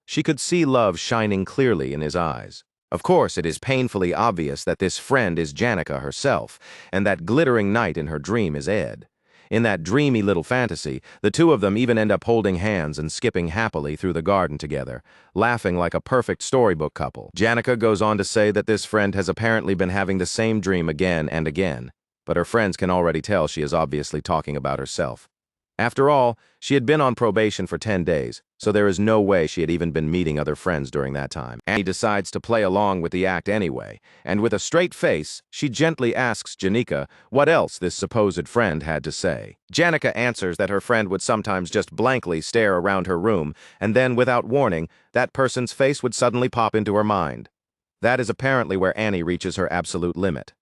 A: She could see love shining clearly in his eyes. Of course, it is painfully obvious that this friend is Janica herself, and that glittering knight in her dream is Ed. In that dreamy little fantasy, the two of them even end up holding hands and skipping happily through the garden together, laughing like a perfect storybook couple. Janica goes on to say that this friend has apparently been having the same dream again and again, but her friends can already tell she is obviously talking about herself. After all, she had been on probation for 10 days, so there is no way she had even been meeting other friends during that time. Annie decides to play along with the act anyway, and with a straight face, she gently asks Janica what else this supposed friend had to say. Janica answers that her friend would sometimes just blankly stare around her room, and then, without warning, that person's face would suddenly pop into her mind. That is apparently where Annie reaches her absolute limit.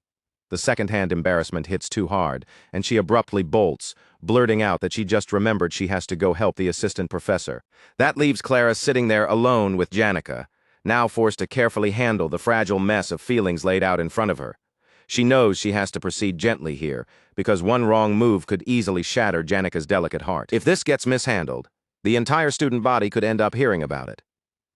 A: The second-hand embarrassment hits too hard, and she abruptly bolts, blurting out that she just remembered she has to go help the assistant professor. That leaves Clara sitting there alone with Janica, now forced to carefully handle the fragile mess of feelings laid out in front of her. She knows she has to proceed gently here, because one wrong move could easily shatter Janica's delicate heart. If this gets mishandled, the entire student body could end up hearing about it.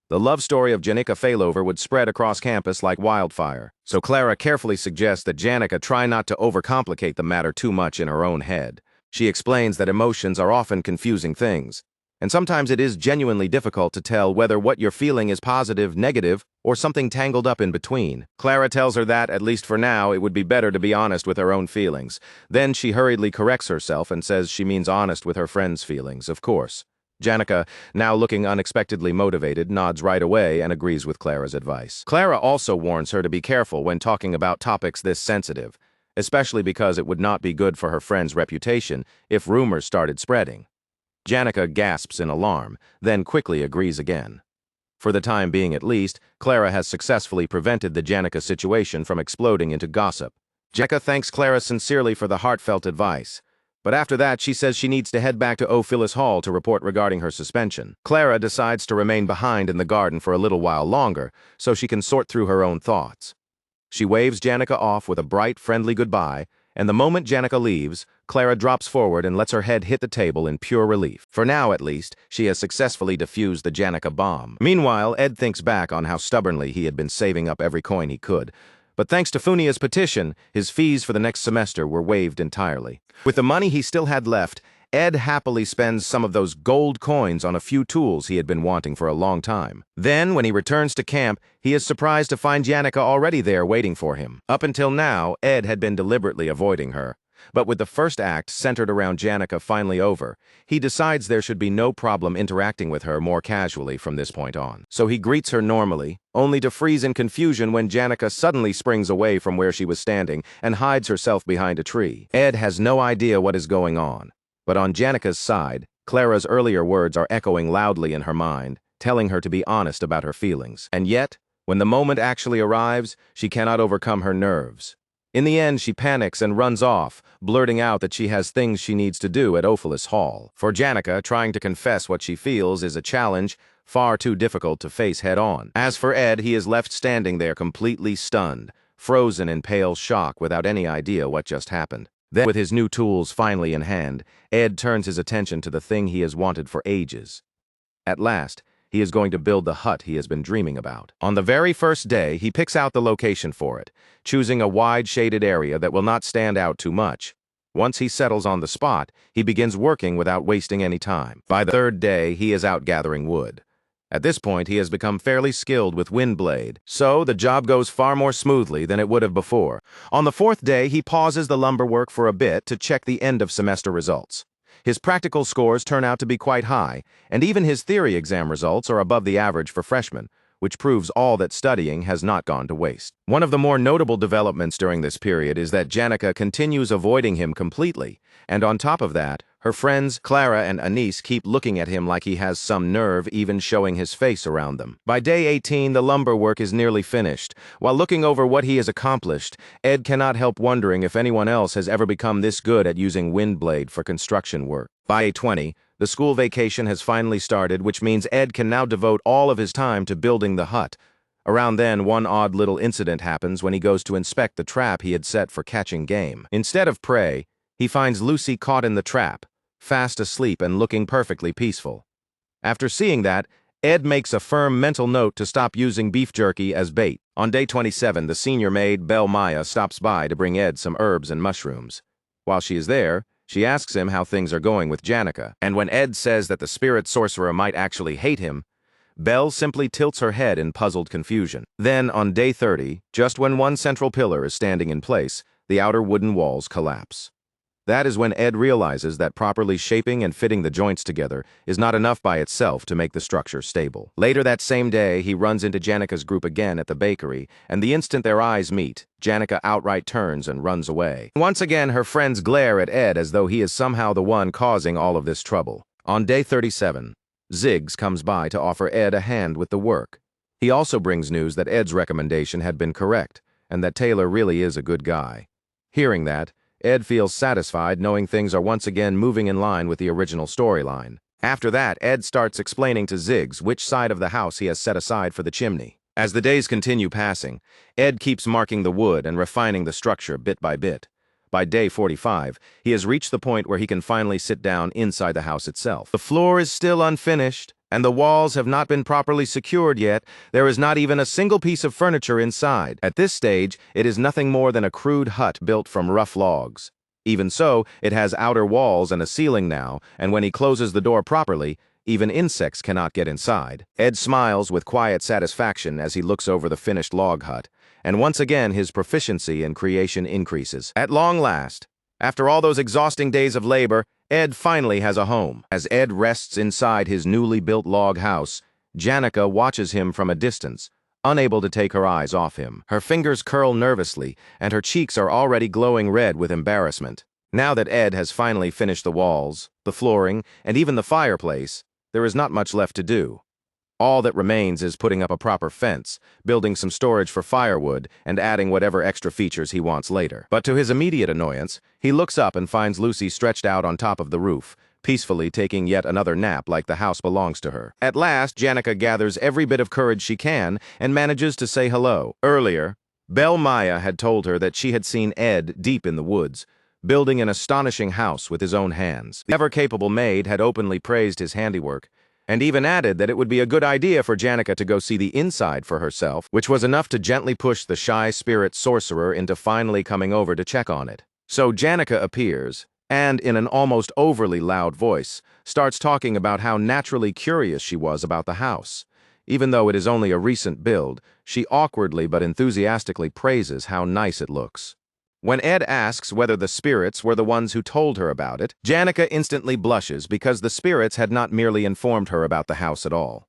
A: The love story of Janica failover would spread across campus like wildfire, so Clara carefully suggests that Janica try not to overcomplicate the matter too much in her own head. She explains that emotions are often confusing things, and sometimes it is genuinely difficult to tell whether what you're feeling is positive, negative, or something tangled up in between. Clara tells her that, at least for now, it would be better to be honest with her own feelings. Then she hurriedly corrects herself and says she means honest with her friend's feelings, of course. Janica, now looking unexpectedly motivated, nods right away and agrees with Clara's advice. Clara also warns her to be careful when talking about topics this sensitive, especially because it would not be good for her friend's reputation if rumors started spreading. Janica gasps in alarm, then quickly agrees again. For the time being at least, Clara has successfully prevented the Janica situation from exploding into gossip. Janica thanks Clara sincerely for the heartfelt advice. But after that, she says she needs to head back to Phyllis Hall to report regarding her suspension. Clara decides to remain behind in the garden for a little while longer, so she can sort through her own thoughts. She waves Janica off with a bright, friendly goodbye, and the moment Janica leaves, Clara drops forward and lets her head hit the table in pure relief. For now, at least, she has successfully defused the Janica bomb. Meanwhile, Ed thinks back on how stubbornly he had been saving up every coin he could. But thanks to Funia's petition, his fees for the next semester were waived entirely. With the money he still had left, Ed happily spends some of those gold coins on a few tools he had been wanting for a long time. Then, when he returns to camp, he is surprised to find Janica already there waiting for him. Up until now, Ed had been deliberately avoiding her. But with the first act centered around Janica finally over, he decides there should be no problem interacting with her more casually from this point on. So he greets her normally, only to freeze in confusion when Janica suddenly springs away from where she was standing and hides herself behind a tree. Ed has no idea what is going on, but on Janica's side, Clara's earlier words are echoing loudly in her mind, telling her to be honest about her feelings. And yet, when the moment actually arrives, she cannot overcome her nerves. In the end, she panics and runs off, blurting out that she has things she needs to do at Phyllis Hall. For Janica, trying to confess what she feels is a challenge far too difficult to face head-on. As for Ed, he is left standing there completely stunned, frozen in pale shock without any idea what just happened. Then, with his new tools finally in hand, Ed turns his attention to the thing he has wanted for ages. At last, he is going to build the hut he has been dreaming about. On the very first day, he picks out the location for it, choosing a wide shaded area that will not stand out too much. Once he settles on the spot, he begins working without wasting any time. By the third day, he is out gathering wood. At this point, he has become fairly skilled with wind blade, so the job goes far more smoothly than it would have before. On the fourth day, he pauses the lumber work for a bit to check the end of semester results. His practical scores turn out to be quite high, and even his theory exam results are above the average for freshmen, which proves all that studying has not gone to waste. One of the more notable developments during this period is that Janica continues avoiding him completely, and on top of that, her friends Clara and Anise keep looking at him like he has some nerve even showing his face around them. By day 18, the lumber work is nearly finished. While looking over what he has accomplished, Ed cannot help wondering if anyone else has ever become this good at using wind blade for construction work. By day 20, the school vacation has finally started, which means Ed can now devote all of his time to building the hut. Around then, one odd little incident happens when he goes to inspect the trap he had set for catching game. Instead of prey, he finds Lucy caught in the trap, fast asleep and looking perfectly peaceful. After seeing that, Ed makes a firm mental note to stop using beef jerky as bait. On day 27, the senior maid, Belle Maya, stops by to bring Ed some herbs and mushrooms. While she is there, she asks him how things are going with Janica, and when Ed says that the spirit sorcerer might actually hate him, Belle simply tilts her head in puzzled confusion. Then, on day 30, just when one central pillar is standing in place, the outer wooden walls collapse. That is when Ed realizes that properly shaping and fitting the joints together is not enough by itself to make the structure stable. Later that same day, he runs into Janica's group again at the bakery, and the instant their eyes meet, Janica outright turns and runs away. Once again, her friends glare at Ed as though he is somehow the one causing all of this trouble. On day 37, Ziggs comes by to offer Ed a hand with the work. He also brings news that Ed's recommendation had been correct, and that Taylor really is a good guy. Hearing that, Ed feels satisfied knowing things are once again moving in line with the original storyline. After that, Ed starts explaining to Ziggs which side of the house he has set aside for the chimney. As the days continue passing, Ed keeps marking the wood and refining the structure bit by bit. By day 45, he has reached the point where he can finally sit down inside the house itself. The floor is still unfinished, and the walls have not been properly secured yet. There is not even a single piece of furniture inside. At this stage, it is nothing more than a crude hut built from rough logs. Even so, it has outer walls and a ceiling now, and when he closes the door properly, even insects cannot get inside. Ed smiles with quiet satisfaction as he looks over the finished log hut, and once again his proficiency in creation increases. At long last, after all those exhausting days of labor, Ed finally has a home. As Ed rests inside his newly built log house, Janica watches him from a distance, unable to take her eyes off him. Her fingers curl nervously, and her cheeks are already glowing red with embarrassment. Now that Ed has finally finished the walls, the flooring, and even the fireplace, there is not much left to do. All that remains is putting up a proper fence, building some storage for firewood, and adding whatever extra features he wants later. But to his immediate annoyance, he looks up and finds Lucy stretched out on top of the roof, peacefully taking yet another nap like the house belongs to her. At last, Janica gathers every bit of courage she can and manages to say hello. Earlier, Belle Maya had told her that she had seen Ed deep in the woods, building an astonishing house with his own hands. The ever-capable maid had openly praised his handiwork, and even added that it would be a good idea for Janica to go see the inside for herself, which was enough to gently push the shy spirit sorcerer into finally coming over to check on it. So Janica appears, and in an almost overly loud voice, starts talking about how naturally curious she was about the house. Even though it is only a recent build, she awkwardly but enthusiastically praises how nice it looks. When Ed asks whether the spirits were the ones who told her about it, Janica instantly blushes because the spirits had not merely informed her about the house at all.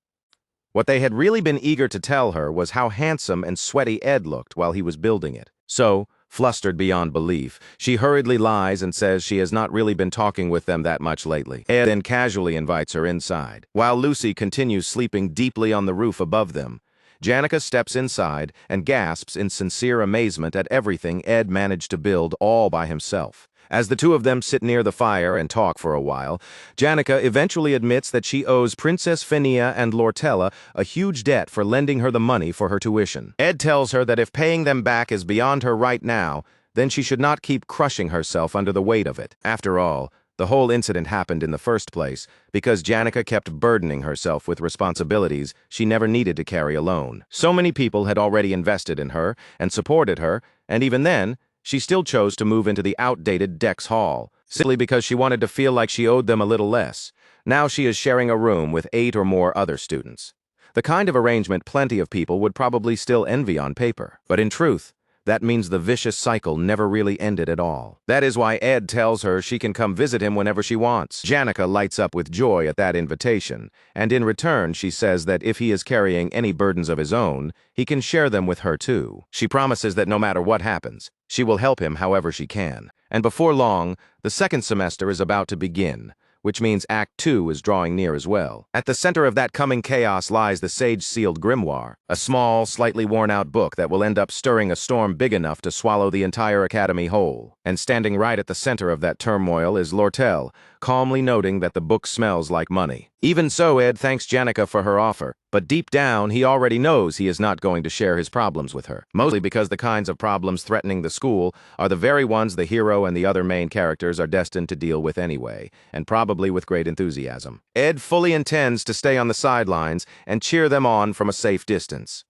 A: What they had really been eager to tell her was how handsome and sweaty Ed looked while he was building it. So, flustered beyond belief, she hurriedly lies and says she has not really been talking with them that much lately. Ed then casually invites her inside. While Lucy continues sleeping deeply on the roof above them, Janica steps inside and gasps in sincere amazement at everything Ed managed to build all by himself. As the two of them sit near the fire and talk for a while, Janica eventually admits that she owes Princess Fenia and Lortella a huge debt for lending her the money for her tuition. Ed tells her that if paying them back is beyond her right now, then she should not keep crushing herself under the weight of it. After all, the whole incident happened in the first place because Janica kept burdening herself with responsibilities she never needed to carry alone. So many people had already invested in her and supported her, and even then, she still chose to move into the outdated Dex Hall, simply because she wanted to feel like she owed them a little less. Now she is sharing a room with 8 or more other students. The kind of arrangement plenty of people would probably still envy on paper. But in truth, that means the vicious cycle never really ended at all. That is why Ed tells her she can come visit him whenever she wants. Janica lights up with joy at that invitation, and in return she says that if he is carrying any burdens of his own, he can share them with her too. She promises that no matter what happens, she will help him however she can. And before long, the second semester is about to begin, which means Act 2 is drawing near as well. At the center of that coming chaos lies the sage-sealed grimoire, a small, slightly worn-out book that will end up stirring a storm big enough to swallow the entire academy whole. And standing right at the center of that turmoil is Lortelle, calmly noting that the book smells like money. Even so, Ed thanks Janica for her offer, but deep down, he already knows he is not going to share his problems with her, mostly because the kinds of problems threatening the school are the very ones the hero and the other main characters are destined to deal with anyway, and probably with great enthusiasm. Ed fully intends to stay on the sidelines and cheer them on from a safe distance.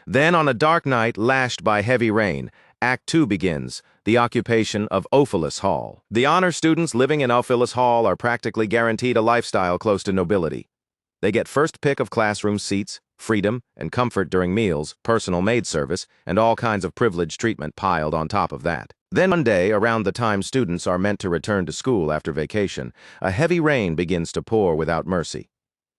A: Then, on a dark night lashed by heavy rain, Act 2 begins, the occupation of Ophilis Hall. The honor students living in Ophilis Hall are practically guaranteed a lifestyle close to nobility. They get first pick of classroom seats, freedom and comfort during meals, personal maid service, and all kinds of privileged treatment piled on top of that. Then one day, around the time students are meant to return to school after vacation, a heavy rain begins to pour without mercy.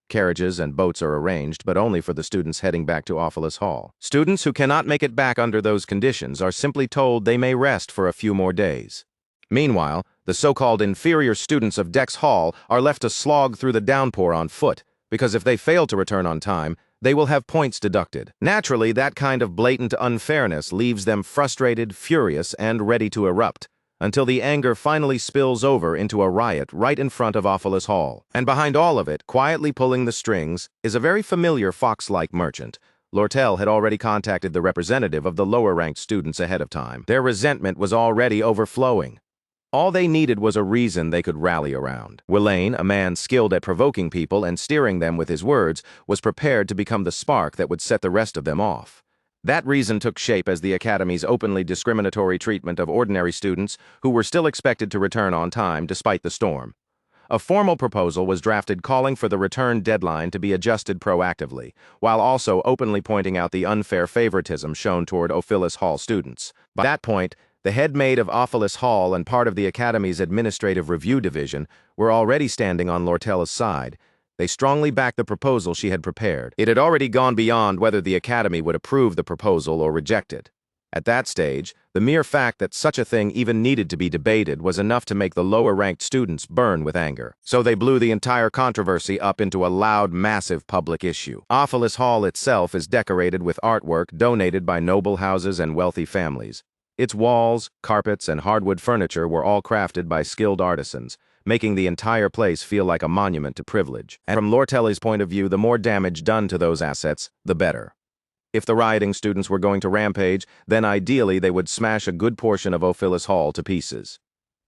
A: Carriages and boats are arranged, but only for the students heading back to Ophilis Hall. Students who cannot make it back under those conditions are simply told they may rest for a few more days. Meanwhile, the so-called inferior students of Dex Hall are left to slog through the downpour on foot, because if they fail to return on time, they will have points deducted. Naturally, that kind of blatant unfairness leaves them frustrated, furious, and ready to erupt, until the anger finally spills over into a riot right in front of Ophilis Hall. And behind all of it, quietly pulling the strings, is a very familiar fox-like merchant. Lortel had already contacted the representative of the lower-ranked students ahead of time. Their resentment was already overflowing. All they needed was a reason they could rally around. Willain, a man skilled at provoking people and steering them with his words, was prepared to become the spark that would set the rest of them off. That reason took shape as the Academy's openly discriminatory treatment of ordinary students who were still expected to return on time despite the storm. A formal proposal was drafted calling for the return deadline to be adjusted proactively, while also openly pointing out the unfair favoritism shown toward Ophilis Hall students. By that point, the head maid of Ophilis Hall and part of the Academy's administrative review division were already standing on Lortel's side. They strongly backed the proposal she had prepared. It had already gone beyond whether the Academy would approve the proposal or reject it. At that stage, the mere fact that such a thing even needed to be debated was enough to make the lower-ranked students burn with anger. So they blew the entire controversy up into a loud, massive public issue. Ophilis Hall itself is decorated with artwork donated by noble houses and wealthy families. Its walls, carpets, and hardwood furniture were all crafted by skilled artisans, making the entire place feel like a monument to privilege. And from Lortel's point of view, the more damage done to those assets, the better. If the rioting students were going to rampage, then ideally they would smash a good portion of Ophilis Hall to pieces.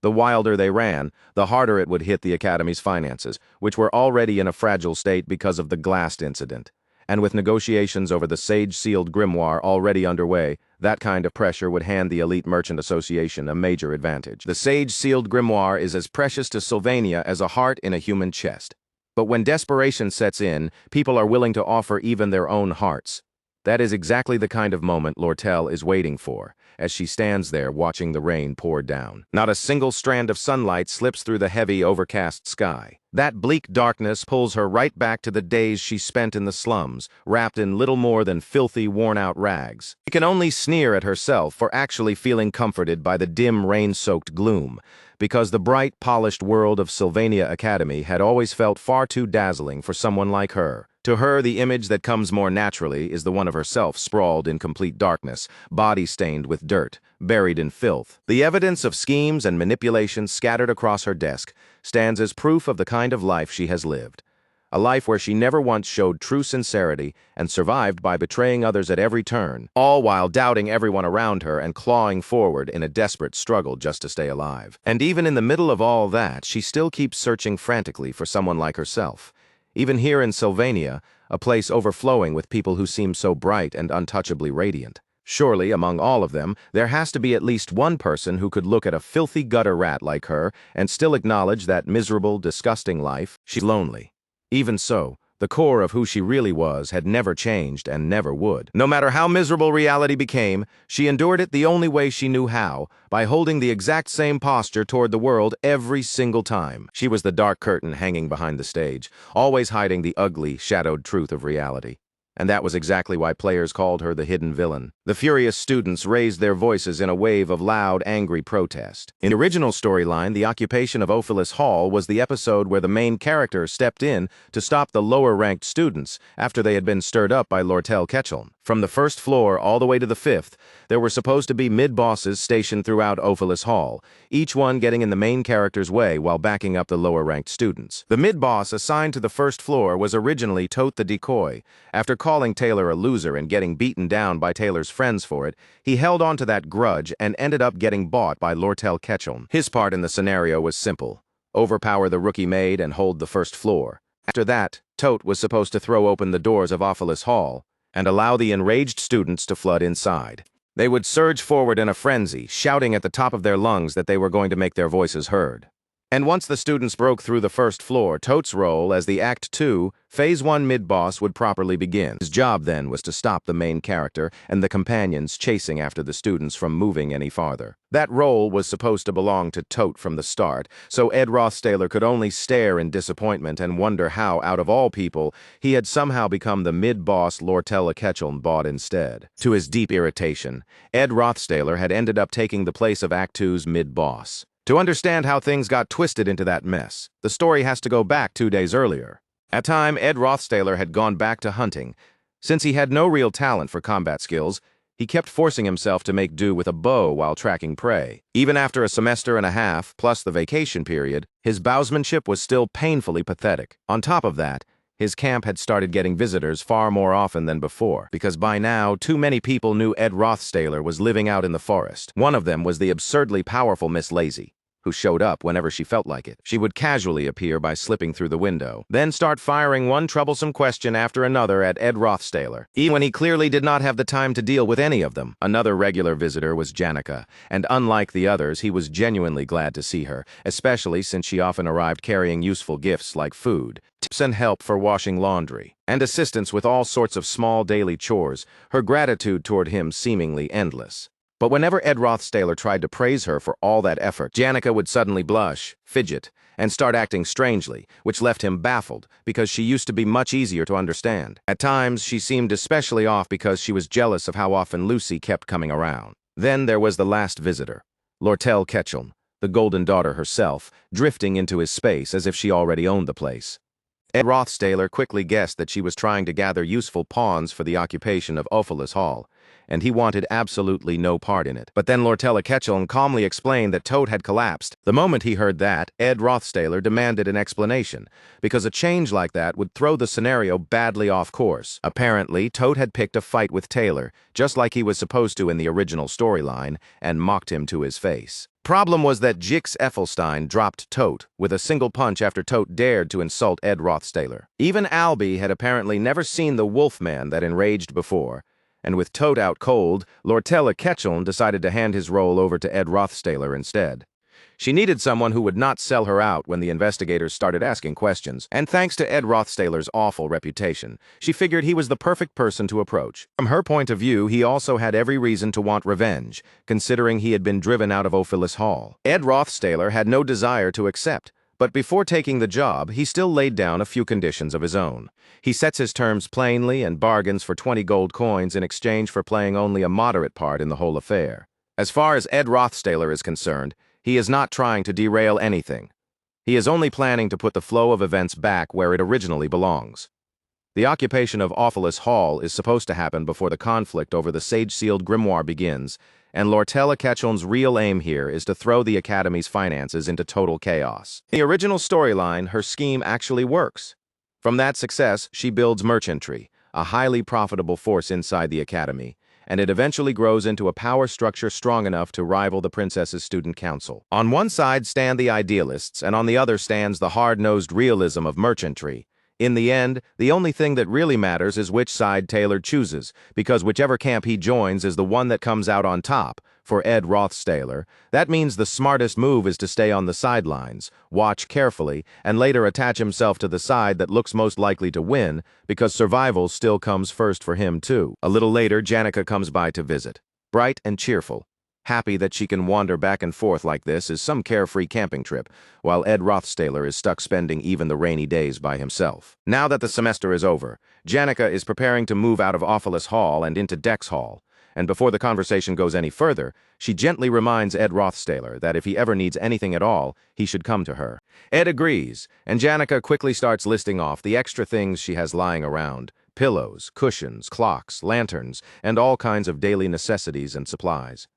A: The wilder they ran, the harder it would hit the Academy's finances, which were already in a fragile state because of the Glast incident. And with negotiations over the sage-sealed grimoire already underway, that kind of pressure would hand the Elite Merchant Association a major advantage. The sage-sealed grimoire is as precious to Sylvania as a heart in a human chest. But when desperation sets in, people are willing to offer even their own hearts. That is exactly the kind of moment Lortel is waiting for, as she stands there watching the rain pour down. Not a single strand of sunlight slips through the heavy, overcast sky. That bleak darkness pulls her right back to the days she spent in the slums, wrapped in little more than filthy, worn-out rags. She can only sneer at herself for actually feeling comforted by the dim, rain-soaked gloom, because the bright, polished world of Sylvania Academy had always felt far too dazzling for someone like her. To her, the image that comes more naturally is the one of herself sprawled in complete darkness, body stained with dirt, buried in filth. The evidence of schemes and manipulations scattered across her desk stands as proof of the kind of life she has lived. A life where she never once showed true sincerity and survived by betraying others at every turn, all while doubting everyone around her and clawing forward in a desperate struggle just to stay alive. And even in the middle of all that, she still keeps searching frantically for someone like herself. Even here in Sylvania, a place overflowing with people who seem so bright and untouchably radiant. Surely, among all of them, there has to be at least one person who could look at a filthy gutter rat like her and still acknowledge that miserable, disgusting life. She's lonely. Even so, the core of who she really was had never changed and never would. No matter how miserable reality became, she endured it the only way she knew how, by holding the exact same posture toward the world every single time. She was the dark curtain hanging behind the stage, always hiding the ugly, shadowed truth of reality. And that was exactly why players called her the hidden villain. The furious students raised their voices in a wave of loud, angry protest. In the original storyline, the occupation of Ophelis Hall was the episode where the main character stepped in to stop the lower-ranked students after they had been stirred up by Lortel Ketchum. From the first floor all the way to the fifth, there were supposed to be mid-bosses stationed throughout Ophelis Hall, each one getting in the main character's way while backing up the lower-ranked students. The mid-boss assigned to the first floor was originally Tote the Decoy. After calling Taylor a loser and getting beaten down by Taylor's friends for it, he held on to that grudge and ended up getting bought by Lortel Ketchum. His part in the scenario was simple: overpower the rookie maid and hold the first floor. After that, Tote was supposed to throw open the doors of Ophelis Hall and allow the enraged students to flood inside. They would surge forward in a frenzy, shouting at the top of their lungs that they were going to make their voices heard. And once the students broke through the first floor, Tote's role as the Act 2, Phase 1 mid-boss would properly begin. His job then was to stop the main character and the companions chasing after the students from moving any farther. That role was supposed to belong to Tote from the start, so Ed Rothstaler could only stare in disappointment and wonder how, out of all people, he had somehow become the mid-boss Lortel Ketchum bought instead. To his deep irritation, Ed Rothstaler had ended up taking the place of Act 2's mid-boss. To understand how things got twisted into that mess, the story has to go back 2 days earlier. At the time, Ed Rothstaler had gone back to hunting. Since he had no real talent for combat skills, he kept forcing himself to make do with a bow while tracking prey. Even after a semester and a half, plus the vacation period, his bowsmanship was still painfully pathetic. On top of that, his camp had started getting visitors far more often than before, because by now, too many people knew Ed Rothstaler was living out in the forest. One of them was the absurdly powerful Miss Lazy, who showed up whenever she felt like it. She would casually appear by slipping through the window, then start firing one troublesome question after another at Ed Rothstaler, even when he clearly did not have the time to deal with any of them. Another regular visitor was Janica, and unlike the others, he was genuinely glad to see her, especially since she often arrived carrying useful gifts like food, tips and help for washing laundry, and assistance with all sorts of small daily chores, her gratitude toward him seemingly endless. But whenever Ed Rothstaler tried to praise her for all that effort, Janica would suddenly blush, fidget, and start acting strangely, which left him baffled because she used to be much easier to understand. At times, she seemed especially off because she was jealous of how often Lucy kept coming around. Then there was the last visitor, Lortel Ketchum, the Golden Daughter herself, drifting into his space as if she already owned the place. Ed Rothstaler quickly guessed that she was trying to gather useful pawns for the occupation of Ophelis Hall, and he wanted absolutely no part in it. But then Lortel Ketchum calmly explained that Tote had collapsed. The moment he heard that, Ed Rothstaler demanded an explanation, because a change like that would throw the scenario badly off course. Apparently, Tote had picked a fight with Taylor, just like he was supposed to in the original storyline, and mocked him to his face. Problem was that Jix Effelstein dropped Tote with a single punch after Tote dared to insult Ed Rothstaler. Even Albie had apparently never seen the Wolfman that enraged before, and with Tote out cold, Lortel Ketchum decided to hand his role over to Ed Rothstaler instead. She needed someone who would not sell her out when the investigators started asking questions, and thanks to Ed Rothstaler's awful reputation, she figured he was the perfect person to approach. From her point of view, he also had every reason to want revenge, considering he had been driven out of Ophelis Hall. Ed Rothstaler had no desire to accept, but before taking the job, he still laid down a few conditions of his own. He sets his terms plainly and bargains for 20 gold coins in exchange for playing only a moderate part in the whole affair. As far as Ed Rothstaler is concerned, he is not trying to derail anything. He is only planning to put the flow of events back where it originally belongs. The occupation of Ophelis Hall is supposed to happen before the conflict over the sage-sealed grimoire begins, and Lortel Ketchum's real aim here is to throw the Academy's finances into total chaos. In the original storyline, her scheme actually works. From that success, she builds mercenary, a highly profitable force inside the Academy, and it eventually grows into a power structure strong enough to rival the princess's student council. On one side stand the idealists, and on the other stands the hard-nosed realism of mercenary. In the end, the only thing that really matters is which side Taylor chooses, because whichever camp he joins is the one that comes out on top. For Ed Rothstaler, that means the smartest move is to stay on the sidelines, watch carefully, and later attach himself to the side that looks most likely to win, because survival still comes first for him too. A little later, Janica comes by to visit, bright and cheerful. Happy that she can wander back and forth like this is some carefree camping trip, while Ed Rothstaler is stuck spending even the rainy days by himself. Now that the semester is over, Janica is preparing to move out of Ophelis Hall and into Dex Hall, and before the conversation goes any further, she gently reminds Ed Rothstaler that if he ever needs anything at all, he should come to her. Ed agrees, and Janica quickly starts listing off the extra things she has lying around: pillows, cushions, clocks, lanterns, and all kinds of daily necessities and supplies.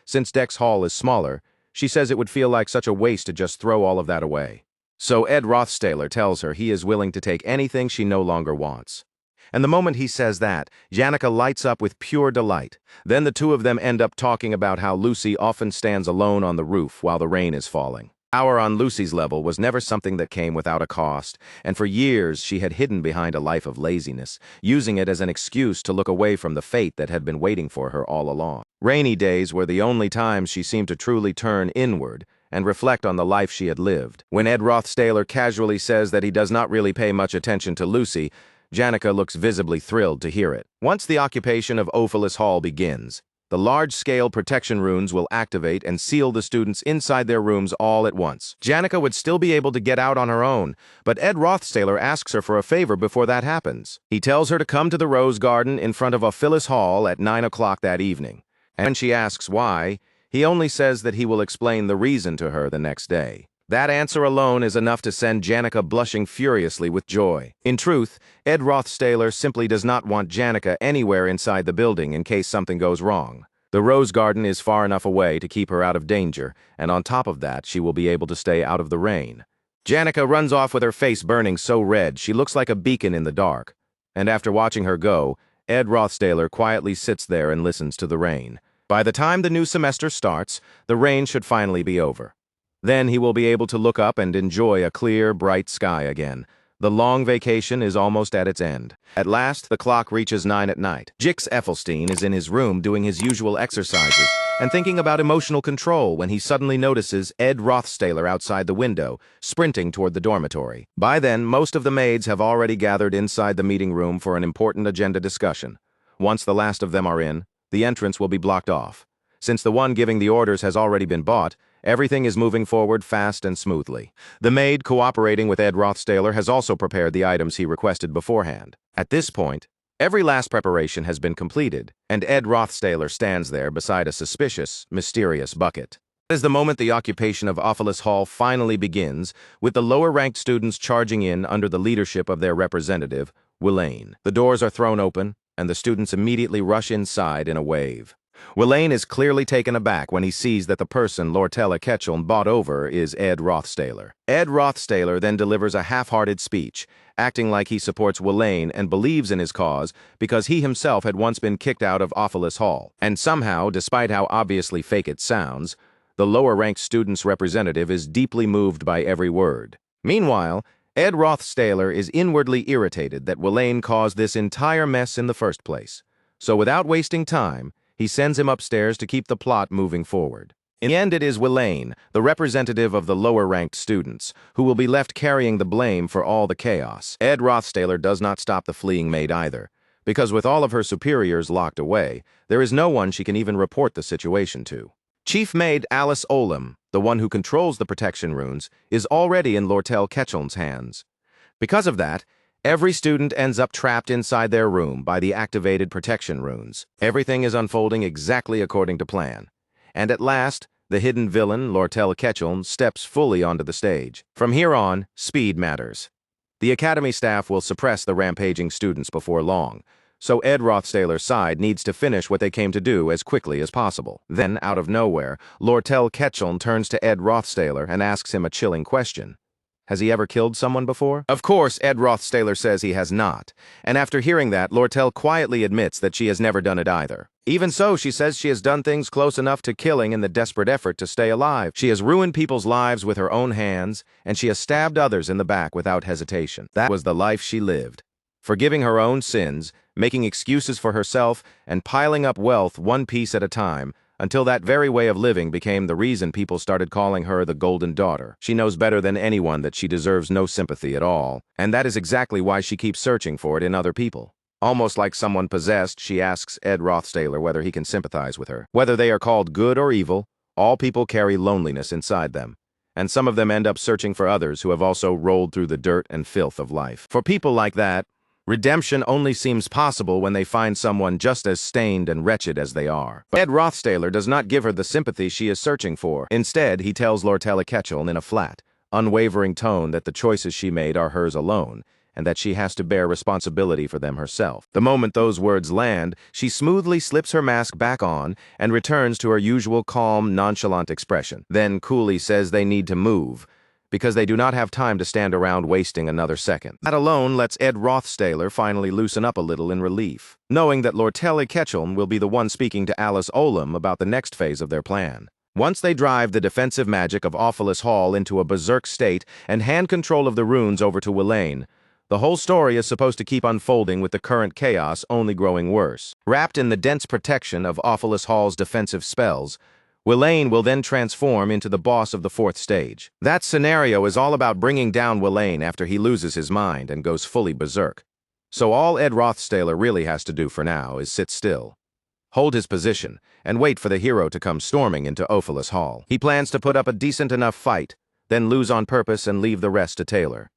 A: Since Deck's hall is smaller, she says it would feel like such a waste to just throw all of that away. So Ed Rothstaler tells her he is willing to take anything she no longer wants. And the moment he says that, Janica lights up with pure delight. Then the two of them end up talking about how Lucy often stands alone on the roof while the rain is falling. Power on Lucy's level was never something that came without a cost, and for years she had hidden behind a life of laziness, using it as an excuse to look away from the fate that had been waiting for her all along. Rainy days were the only times she seemed to truly turn inward and reflect on the life she had lived. When Ed Rothstaler casually says that he does not really pay much attention to Lucy, Janica looks visibly thrilled to hear it. Once the occupation of Ophelis Hall begins, the large-scale protection runes will activate and seal the students inside their rooms all at once. Janica would still be able to get out on her own, but Ed Rothstaler asks her for a favor before that happens. He tells her to come to the Rose Garden in front of Ophelis Hall at 9 o'clock that evening. And when she asks why, he only says that he will explain the reason to her the next day. That answer alone is enough to send Janica blushing furiously with joy. In truth, Ed Rothstaler simply does not want Janica anywhere inside the building in case something goes wrong. The Rose Garden is far enough away to keep her out of danger, and on top of that, she will be able to stay out of the rain. Janica runs off with her face burning so red she looks like a beacon in the dark. And after watching her go, Ed Rothstaler quietly sits there and listens to the rain. By the time the new semester starts, the rain should finally be over. Then he will be able to look up and enjoy a clear, bright sky again. The long vacation is almost at its end. At last, the clock reaches 9 at night. Jix Effelstein is in his room doing his usual exercises and thinking about emotional control when he suddenly notices Ed Rothstaler outside the window, sprinting toward the dormitory. By then, most of the maids have already gathered inside the meeting room for an important agenda discussion. Once the last of them are in, the entrance will be blocked off. Since the one giving the orders has already been bought, everything is moving forward fast and smoothly. The maid cooperating with Ed Rothstaler has also prepared the items he requested beforehand. At this point, every last preparation has been completed, and Ed Rothstaler stands there beside a suspicious, mysterious bucket. That is the moment the occupation of Ophelis Hall finally begins, with the lower-ranked students charging in under the leadership of their representative, Willain. The doors are thrown open, and the students immediately rush inside in a wave. Willain is clearly taken aback when he sees that the person Lortella Ketchum bought over is Ed Rothstaler. Ed Rothstaler then delivers a half-hearted speech, acting like he supports Willain and believes in his cause because he himself had once been kicked out of Ophelis Hall. And somehow, despite how obviously fake it sounds, the lower-ranked student's representative is deeply moved by every word. Meanwhile, Ed Rothstaler is inwardly irritated that Willain caused this entire mess in the first place. So without wasting time, he sends him upstairs to keep the plot moving forward. In the end, it is Willain, the representative of the lower-ranked students, who will be left carrying the blame for all the chaos. Ed Rothstaler does not stop the fleeing maid either, because with all of her superiors locked away, there is no one she can even report the situation to. Chief Maid Alice Olam, the one who controls the protection runes, is already in Lortell Ketchum's hands. Because of that, every student ends up trapped inside their room by the activated protection runes. Everything is unfolding exactly according to plan. And at last, the hidden villain, Lortell Ketchum, steps fully onto the stage. From here on, speed matters. The academy staff will suppress the rampaging students before long, so Ed Rothstaler's side needs to finish what they came to do as quickly as possible. Then, out of nowhere, Lortell Ketchum turns to Ed Rothstaler and asks him a chilling question. Has he ever killed someone before? Of course, Ed Rothstaler says he has not, and after hearing that, Lortell quietly admits that she has never done it either. Even so, she says she has done things close enough to killing in the desperate effort to stay alive. She has ruined people's lives with her own hands, and she has stabbed others in the back without hesitation. That was the life she lived. Forgiving her own sins, making excuses for herself, and piling up wealth one piece at a time, until that very way of living became the reason people started calling her the Golden Daughter. She knows better than anyone that she deserves no sympathy at all, and that is exactly why she keeps searching for it in other people. Almost like someone possessed, she asks Ed Rothstaler whether he can sympathize with her. Whether they are called good or evil, all people carry loneliness inside them, and some of them end up searching for others who have also rolled through the dirt and filth of life. For people like that, Redemption only seems possible when they find someone just as stained and wretched as they are. But Ed Rothstaler does not give her the sympathy she is searching for. Instead, he tells Lortella Ketchel in a flat, unwavering tone that the choices she made are hers alone, and that she has to bear responsibility for them herself. The moment those words land, she smoothly slips her mask back on and returns to her usual calm, nonchalant expression. Then coolly says they need to move, because they do not have time to stand around wasting another second. That alone lets Ed Rothstaler finally loosen up a little in relief, knowing that Lortella Ketchel will be the one speaking to Alice Olam about the next phase of their plan. Once they drive the defensive magic of Awfulus Hall into a berserk state and hand control of the runes over to Welaine, the whole story is supposed to keep unfolding with the current chaos only growing worse. Wrapped in the dense protection of Awfulus Hall's defensive spells, Welaine will then transform into the boss of the fourth stage. That scenario is all about bringing down Welaine after he loses his mind and goes fully berserk. So all Ed Rothstaler really has to do for now is sit still, hold his position, and wait for the hero to come storming into Awfulus Hall. He plans to put up a decent enough fight, then lose on purpose and leave the rest to Taylor.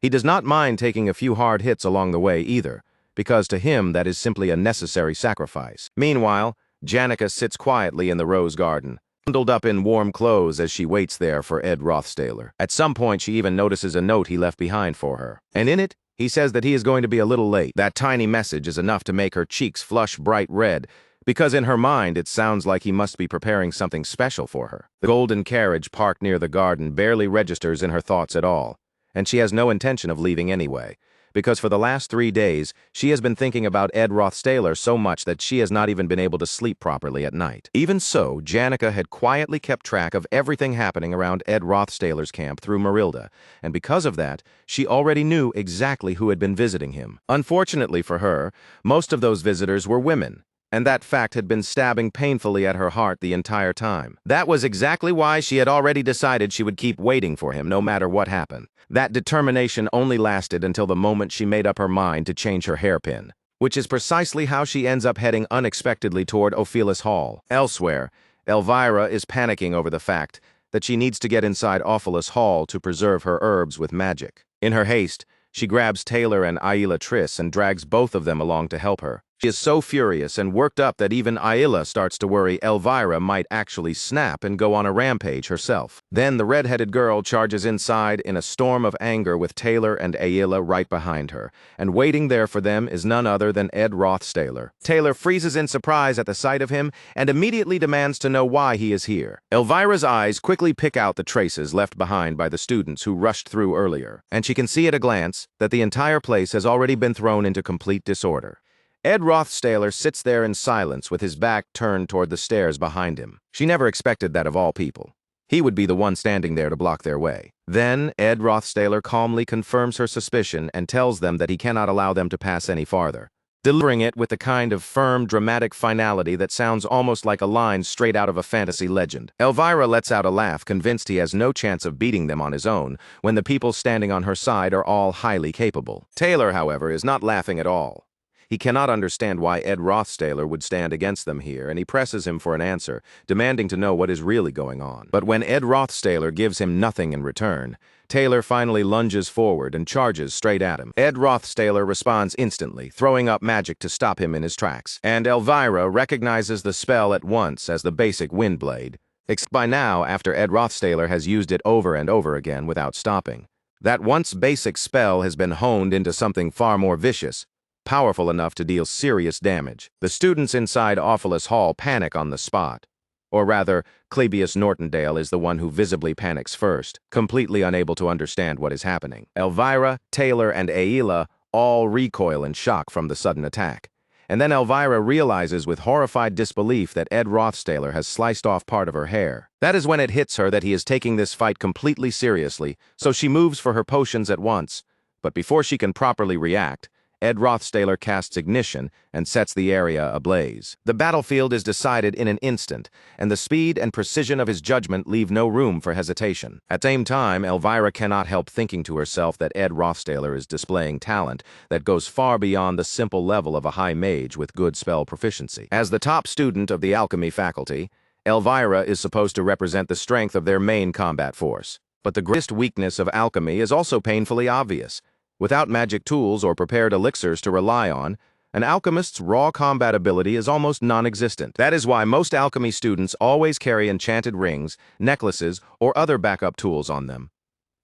A: He does not mind taking a few hard hits along the way either, because to him that is simply a necessary sacrifice. Meanwhile, Janica sits quietly in the rose garden, bundled up in warm clothes as she waits there for Ed Rothstaler. At some point, she even notices a note he left behind for her. And in it, he says that he is going to be a little late. That tiny message is enough to make her cheeks flush bright red, because in her mind it sounds like he must be preparing something special for her. The golden carriage parked near the garden barely registers in her thoughts at all, and she has no intention of leaving anyway, because for the last 3 days, she has been thinking about Ed Rothstaler so much that she has not even been able to sleep properly at night. Even so, Janica had quietly kept track of everything happening around Ed Rothstaler's camp through Marilda, and because of that, she already knew exactly who had been visiting him. Unfortunately for her, most of those visitors were women, and that fact had been stabbing painfully at her heart the entire time. That was exactly why she had already decided she would keep waiting for him no matter what happened. That determination only lasted until the moment she made up her mind to change her hairpin, which is precisely how she ends up heading unexpectedly toward Awfulus Hall. Elsewhere, Elvira is panicking over the fact that she needs to get inside Awfulus Hall to preserve her herbs with magic. In her haste, she grabs Taylor and Aila Triss and drags both of them along to help her. She is so furious and worked up that even Aila starts to worry Elvira might actually snap and go on a rampage herself. Then the red-headed girl charges inside in a storm of anger with Taylor and Aila right behind her, and waiting there for them is none other than Ed Rothstaler. Taylor freezes in surprise at the sight of him and immediately demands to know why he is here. Elvira's eyes quickly pick out the traces left behind by the students who rushed through earlier, and she can see at a glance that the entire place has already been thrown into complete disorder. Ed Rothstaler sits there in silence with his back turned toward the stairs behind him. She never expected that of all people. He would be the one standing there to block their way. Then, Ed Rothstaler calmly confirms her suspicion and tells them that he cannot allow them to pass any farther, delivering it with the kind of firm, dramatic finality that sounds almost like a line straight out of a fantasy legend. Elvira lets out a laugh, convinced he has no chance of beating them on his own, when the people standing on her side are all highly capable. Taylor, however, is not laughing at all. He cannot understand why Ed Rothstaler would stand against them here, and he presses him for an answer, demanding to know what is really going on. But when Ed Rothstaler gives him nothing in return, Taylor finally lunges forward and charges straight at him. Ed Rothstaler responds instantly, throwing up magic to stop him in his tracks, and Elvira recognizes the spell at once as the basic Windblade, except by now after Ed Rothstaler has used it over and over again without stopping. That once basic spell has been honed into something far more vicious, powerful enough to deal serious damage. The students inside Awfulus Hall panic on the spot. Or rather, Clebius Nortondale is the one who visibly panics first, completely unable to understand what is happening. Elvira, Taylor, and Aila all recoil in shock from the sudden attack. And then Elvira realizes with horrified disbelief that Ed Rothstaler has sliced off part of her hair. That is when it hits her that he is taking this fight completely seriously, so she moves for her potions at once. But before she can properly react, Ed Rothstaler casts ignition and sets the area ablaze. The battlefield is decided in an instant, and the speed and precision of his judgment leave no room for hesitation. At the same time, Elvira cannot help thinking to herself that Ed Rothstaler is displaying talent that goes far beyond the simple level of a high mage with good spell proficiency. As the top student of the alchemy faculty, Elvira is supposed to represent the strength of their main combat force. But the greatest weakness of alchemy is also painfully obvious. Without magic tools or prepared elixirs to rely on, an alchemist's raw combat ability is almost non-existent. That is why most alchemy students always carry enchanted rings, necklaces, or other backup tools on them.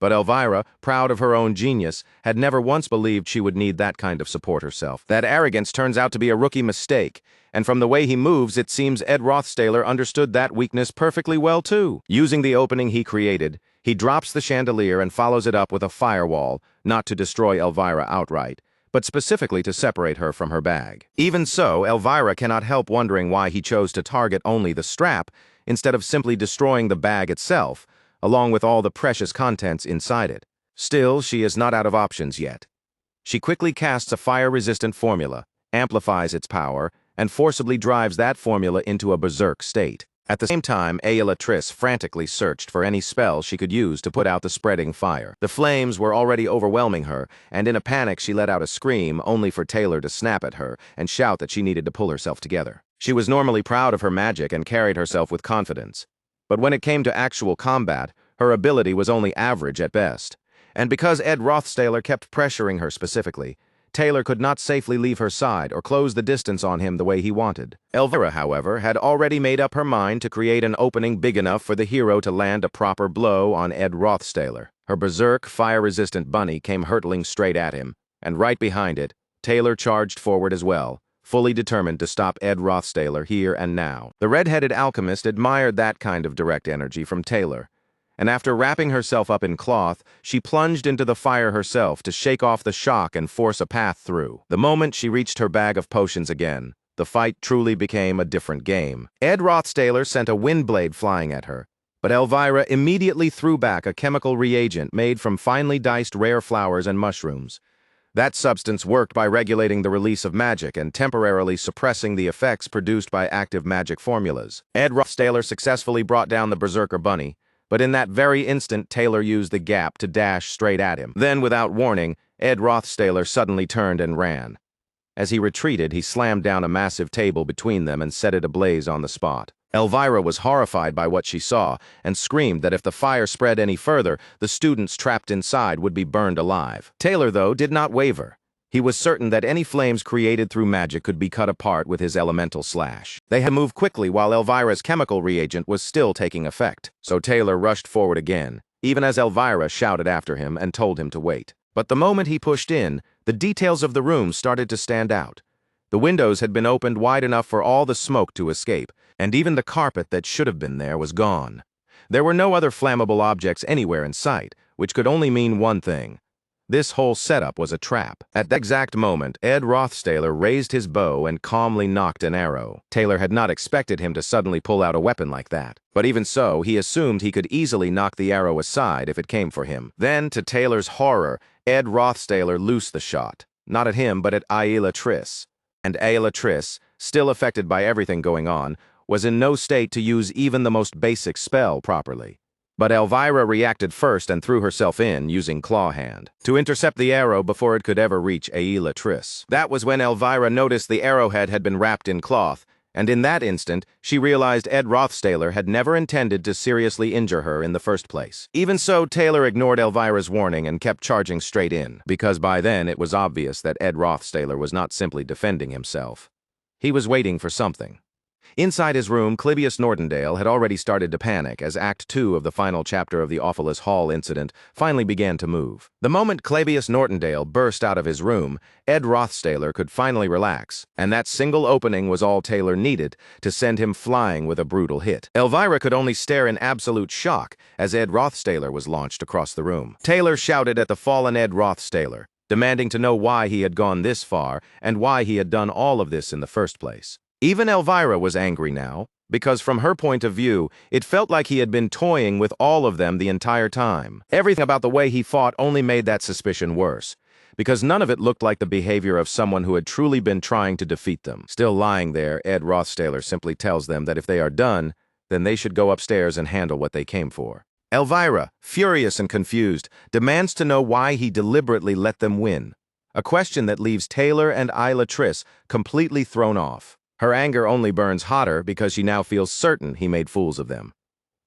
A: But Elvira, proud of her own genius, had never once believed she would need that kind of support herself. That arrogance turns out to be a rookie mistake, and from the way he moves, it seems Ed Rothstaler understood that weakness perfectly well too. Using the opening he created, he drops the chandelier and follows it up with a firewall, not to destroy Elvira outright, but specifically to separate her from her bag. Even so, Elvira cannot help wondering why he chose to target only the strap instead of simply destroying the bag itself, along with all the precious contents inside it. Still, she is not out of options yet. She quickly casts a fire-resistant formula, amplifies its power, and forcibly drives that formula into a berserk state. At the same time, Ayalatris frantically searched for any spell she could use to put out the spreading fire. The flames were already overwhelming her, and in a panic she let out a scream, only for Taylor to snap at her and shout that she needed to pull herself together. She was normally proud of her magic and carried herself with confidence. But when it came to actual combat, her ability was only average at best. And because Ed Rothstaler kept pressuring her specifically, Taylor could not safely leave her side or close the distance on him the way he wanted. Elvira, however, had already made up her mind to create an opening big enough for the hero to land a proper blow on Ed Rothstaler. Her berserk, fire-resistant bunny came hurtling straight at him, and right behind it, Taylor charged forward as well, fully determined to stop Ed Rothstaler here and now. The red-headed alchemist admired that kind of direct energy from Taylor, and after wrapping herself up in cloth, she plunged into the fire herself to shake off the shock and force a path through. The moment she reached her bag of potions again, the fight truly became a different game. Ed Rothstaler sent a windblade flying at her, but Elvira immediately threw back a chemical reagent made from finely diced rare flowers and mushrooms. That substance worked by regulating the release of magic and temporarily suppressing the effects produced by active magic formulas. Ed Rothstaler successfully brought down the Berserker Bunny, but in that very instant Taylor used the gap to dash straight at him. Then, without warning, Ed Rothstaler suddenly turned and ran. As he retreated, he slammed down a massive table between them and set it ablaze on the spot. Elvira was horrified by what she saw and screamed that if the fire spread any further, the students trapped inside would be burned alive. Taylor, though, did not waver. He was certain that any flames created through magic could be cut apart with his elemental slash. They had moved quickly while Elvira's chemical reagent was still taking effect, so Taylor rushed forward again, even as Elvira shouted after him and told him to wait. But the moment he pushed in, the details of the room started to stand out. The windows had been opened wide enough for all the smoke to escape, and even the carpet that should have been there was gone. There were no other flammable objects anywhere in sight, which could only mean one thing. This whole setup was a trap. At that exact moment, Ed Rothstaler raised his bow and calmly nocked an arrow. Taylor had not expected him to suddenly pull out a weapon like that. But even so, he assumed he could easily knock the arrow aside if it came for him. Then, to Taylor's horror, Ed Rothstaler loosed the shot. Not at him, but at Ayalatris. And Ayalatris, still affected by everything going on, was in no state to use even the most basic spell properly. But Elvira reacted first and threw herself in, using Claw Hand, to intercept the arrow before it could ever reach Ayalatris. That was when Elvira noticed the arrowhead had been wrapped in cloth, and in that instant, she realized Ed Rothstaler had never intended to seriously injure her in the first place. Even so, Taylor ignored Elvira's warning and kept charging straight in, because by then it was obvious that Ed Rothstaler was not simply defending himself. He was waiting for something. Inside his room, Clibius Nordendale had already started to panic as Act 2 of the final chapter of the Awfulus Hall incident finally began to move. The moment Clibius Nordendale burst out of his room, Ed Rothstaler could finally relax, and that single opening was all Taylor needed to send him flying with a brutal hit. Elvira could only stare in absolute shock as Ed Rothstaler was launched across the room. Taylor shouted at the fallen Ed Rothstaler, demanding to know why he had gone this far and why he had done all of this in the first place. Even Elvira was angry now, because from her point of view, it felt like he had been toying with all of them the entire time. Everything about the way he fought only made that suspicion worse, because none of it looked like the behavior of someone who had truly been trying to defeat them. Still lying there, Ed Rothstaler simply tells them that if they are done, then they should go upstairs and handle what they came for. Elvira, furious and confused, demands to know why he deliberately let them win, a question that leaves Taylor and Ayalatris completely thrown off. Her anger only burns hotter because she now feels certain he made fools of them.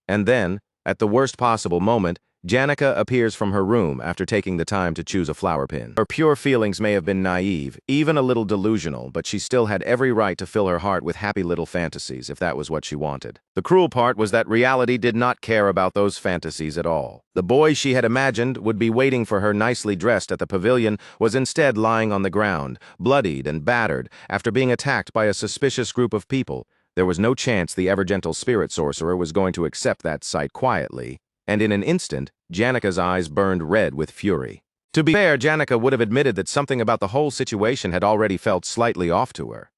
A: And then, at the worst possible moment, Janica appears from her room after taking the time to choose a flower pin. Her pure feelings may have been naive, even a little delusional, but she still had every right to fill her heart with happy little fantasies if that was what she wanted. The cruel part was that reality did not care about those fantasies at all. The boy she had imagined would be waiting for her nicely dressed at the pavilion was instead lying on the ground, bloodied and battered, after being attacked by a suspicious group of people. There was no chance the ever-gentle spirit sorcerer was going to accept that sight quietly. And in an instant, Janica's eyes burned red with fury. To be fair, Janica would have admitted that something about the whole situation had already felt slightly off to her.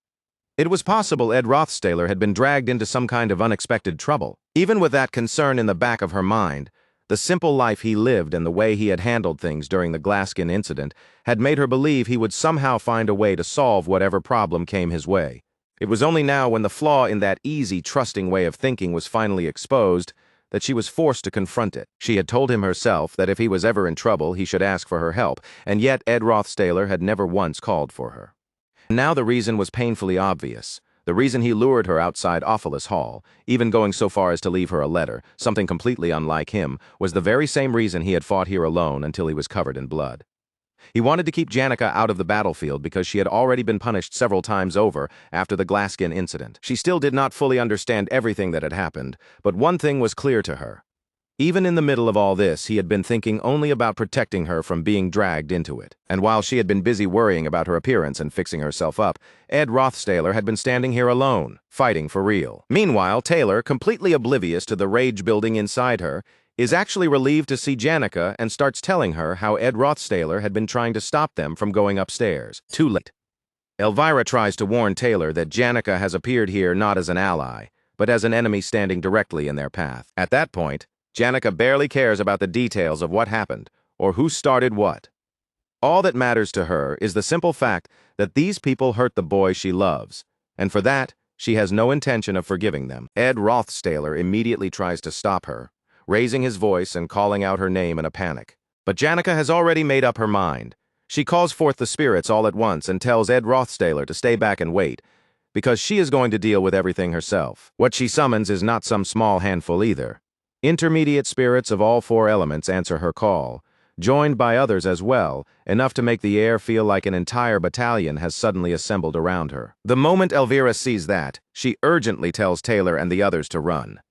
A: It was possible Ed Rothstaler had been dragged into some kind of unexpected trouble. Even with that concern in the back of her mind, the simple life he lived and the way he had handled things during the Glasskin incident had made her believe he would somehow find a way to solve whatever problem came his way. It was only now when the flaw in that easy, trusting way of thinking was finally exposed that she was forced to confront it. She had told him herself that if he was ever in trouble, he should ask for her help, and yet Ed Rothstaler had never once called for her. Now the reason was painfully obvious. The reason he lured her outside Ophelis Hall, even going so far as to leave her a letter, something completely unlike him, was the very same reason he had fought here alone until he was covered in blood. He wanted to keep Janica out of the battlefield because she had already been punished several times over after the Glasskin incident. She still did not fully understand everything that had happened, but one thing was clear to her. Even in the middle of all this, he had been thinking only about protecting her from being dragged into it. And while she had been busy worrying about her appearance and fixing herself up, Ed Rothstaler had been standing here alone, fighting for real. Meanwhile, Taylor, completely oblivious to the rage building inside her, is actually relieved to see Janica and starts telling her how Ed Rothstaler had been trying to stop them from going upstairs. Too late. Elvira tries to warn Taylor that Janica has appeared here not as an ally, but as an enemy standing directly in their path. At that point, Janica barely cares about the details of what happened or who started what. All that matters to her is the simple fact that these people hurt the boy she loves, and for that, she has no intention of forgiving them. Ed Rothstaler immediately tries to stop her, raising his voice and calling out her name in a panic. But Janica has already made up her mind. She calls forth the spirits all at once and tells Ed Rothstaler to stay back and wait, because she is going to deal with everything herself. What she summons is not some small handful either. Intermediate spirits of all four elements answer her call, joined by others as well, enough to make the air feel like an entire battalion has suddenly assembled around her. The moment Elvira sees that, she urgently tells Taylor and the others to run.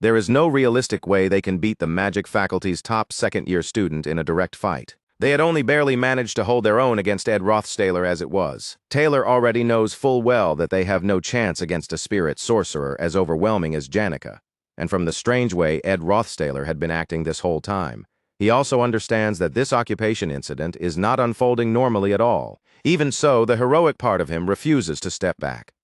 A: There is no realistic way they can beat the magic faculty's top second-year student in a direct fight. They had only barely managed to hold their own against Ed Rothstaler as it was. Taylor already knows full well that they have no chance against a spirit sorcerer as overwhelming as Janica, and from the strange way Ed Rothstaler had been acting this whole time, he also understands that this occupation incident is not unfolding normally at all. Even so, the heroic part of him refuses to step back.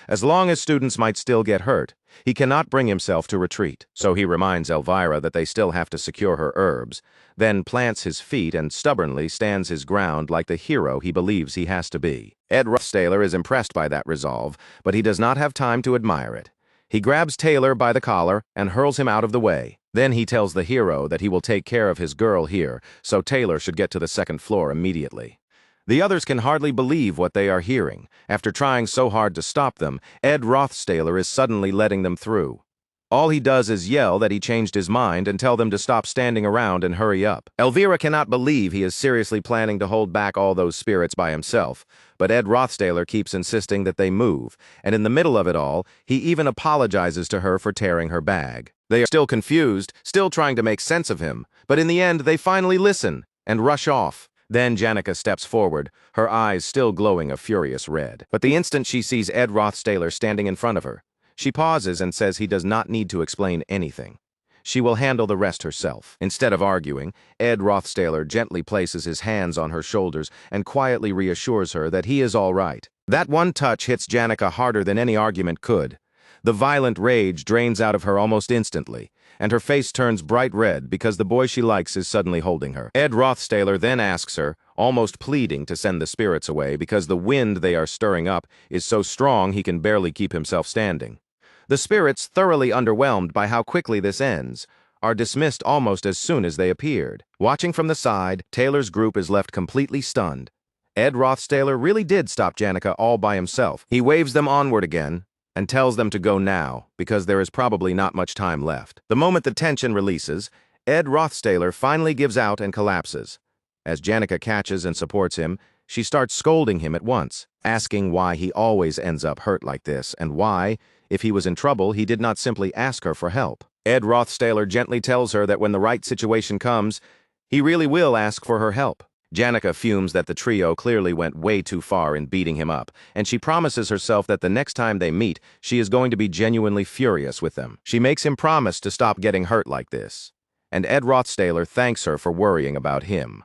A: As long as students might still get hurt, he cannot bring himself to retreat. So he reminds Elvira that they still have to secure her herbs, then plants his feet and stubbornly stands his ground like the hero he believes he has to be. Ed Rothstaler is impressed by that resolve, but he does not have time to admire it. He grabs Taylor by the collar and hurls him out of the way. Then he tells the hero that he will take care of his girl here, so Taylor should get to the second floor immediately. The others can hardly believe what they are hearing. After trying so hard to stop them, Ed Rothstaler is suddenly letting them through. All he does is yell that he changed his mind and tell them to stop standing around and hurry up. Elvira cannot believe he is seriously planning to hold back all those spirits by himself, but Ed Rothstaler keeps insisting that they move, and in the middle of it all, he even apologizes to her for tearing her bag. They are still confused, still trying to make sense of him, but in the end they finally listen and rush off. Then Janica steps forward, her eyes still glowing a furious red. But the instant she sees Ed Rothstaler standing in front of her, she pauses and says he does not need to explain anything. She will handle the rest herself. Instead of arguing, Ed Rothstaler gently places his hands on her shoulders and quietly reassures her that he is all right. That one touch hits Janica harder than any argument could. The violent rage drains out of her almost instantly, and her face turns bright red because the boy she likes is suddenly holding her. Ed Rothstaler then asks her, almost pleading, to send the spirits away because the wind they are stirring up is so strong he can barely keep himself standing. The spirits, thoroughly underwhelmed by how quickly this ends, are dismissed almost as soon as they appeared. Watching from the side, Taylor's group is left completely stunned. Ed Rothstaler really did stop Janica all by himself. He waves them onward again and tells them to go now, because there is probably not much time left. The moment the tension releases, Ed Rothstaler finally gives out and collapses. As Janica catches and supports him, she starts scolding him at once, asking why he always ends up hurt like this and why, if he was in trouble, he did not simply ask her for help. Ed Rothstaler gently tells her that when the right situation comes, he really will ask for her help. Janica fumes that the trio clearly went way too far in beating him up, and she promises herself that the next time they meet, she is going to be genuinely furious with them. She makes him promise to stop getting hurt like this, and Ed Rothstaler thanks her for worrying about him.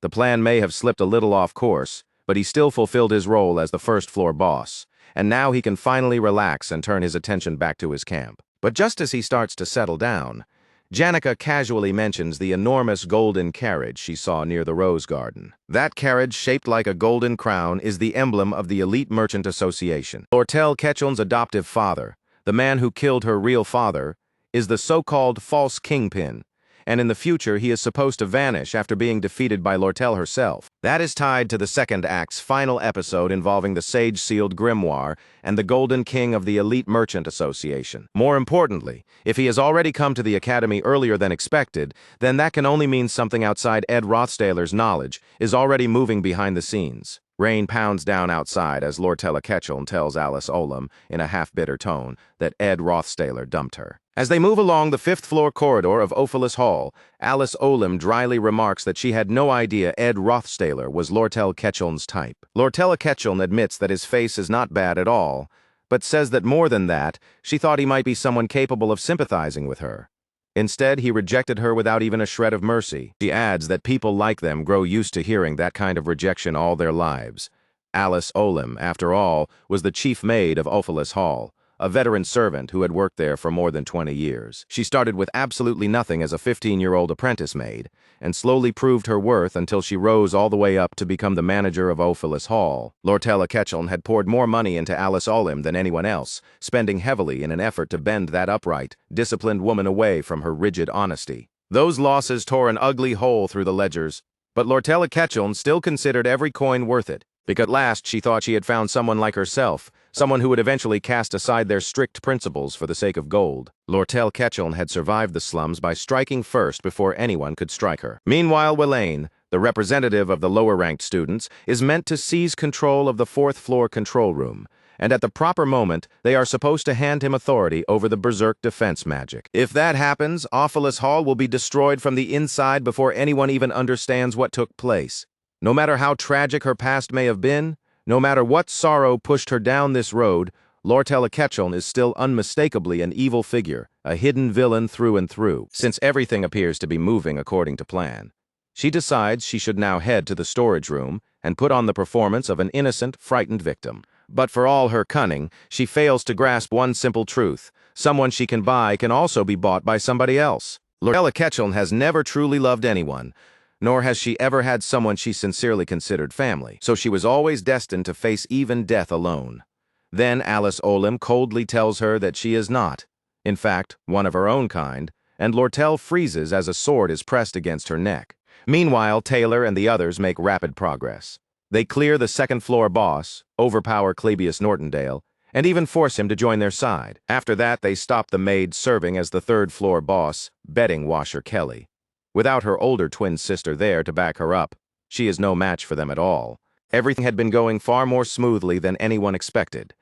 A: The plan may have slipped a little off course, but he still fulfilled his role as the first-floor boss, and now he can finally relax and turn his attention back to his camp. But just as he starts to settle down, Janica casually mentions the enormous golden carriage she saw near the Rose Garden. That carriage, shaped like a golden crown, is the emblem of the Elite Merchant Association. Lortel Ketchum's adoptive father, the man who killed her real father, is the so-called false kingpin, and in the future he is supposed to vanish after being defeated by Lortel herself. That is tied to the second act's final episode involving the sage-sealed grimoire and the Golden King of the Elite Merchant Association. More importantly, if he has already come to the Academy earlier than expected, then that can only mean something outside Ed Rothstaler's knowledge is already moving behind the scenes. Rain pounds down outside as Lortel Ketchum tells Alice Olam, in a half-bitter tone, that Ed Rothstaler dumped her. As they move along the fifth-floor corridor of Ophelis Hall, Alice Olam dryly remarks that she had no idea Ed Rothstaler was Lortel Ketchum's type. Lortel Ketchum admits that his face is not bad at all, but says that more than that, she thought he might be someone capable of sympathizing with her. Instead, he rejected her without even a shred of mercy. She adds that people like them grow used to hearing that kind of rejection all their lives. Alice Olam, after all, was the chief maid of Ophelis Hall, a veteran servant who had worked there for more than 20 years. She started with absolutely nothing as a 15-year-old apprentice maid, and slowly proved her worth until she rose all the way up to become the manager of Ophelis Hall. Lortel Ketchum had poured more money into Alice Olam than anyone else, spending heavily in an effort to bend that upright, disciplined woman away from her rigid honesty. Those losses tore an ugly hole through the ledgers, but Lortel Ketchum still considered every coin worth it, because at last she thought she had found someone like herself, someone who would eventually cast aside their strict principles for the sake of gold. Lortel Ketchum had survived the slums by striking first before anyone could strike her. Meanwhile, Welaine, the representative of the lower-ranked students, is meant to seize control of the fourth-floor control room, and at the proper moment, they are supposed to hand him authority over the Berserk defense magic. If that happens, Ophelis Hall will be destroyed from the inside before anyone even understands what took place. No matter how tragic her past may have been, no matter what sorrow pushed her down this road, Lortel Ketchum is still unmistakably an evil figure, a hidden villain through and through. Since everything appears to be moving according to plan, she decides she should now head to the storage room and put on the performance of an innocent, frightened victim. But for all her cunning, she fails to grasp one simple truth: someone she can buy can also be bought by somebody else. Lortel Ketchum has never truly loved anyone, nor has she ever had someone she sincerely considered family, so she was always destined to face even death alone. Then Alice Olam coldly tells her that she is not, in fact, one of her own kind, and Lortel freezes as a sword is pressed against her neck. Meanwhile, Taylor and the others make rapid progress. They clear the second-floor boss, overpower Clebius Nortondale, and even force him to join their side. After that, they stop the maid serving as the third-floor boss, bedding washer Kelly. Without her older twin sister there to back her up, she is no match for them at all. Everything had been going far more smoothly than anyone expected,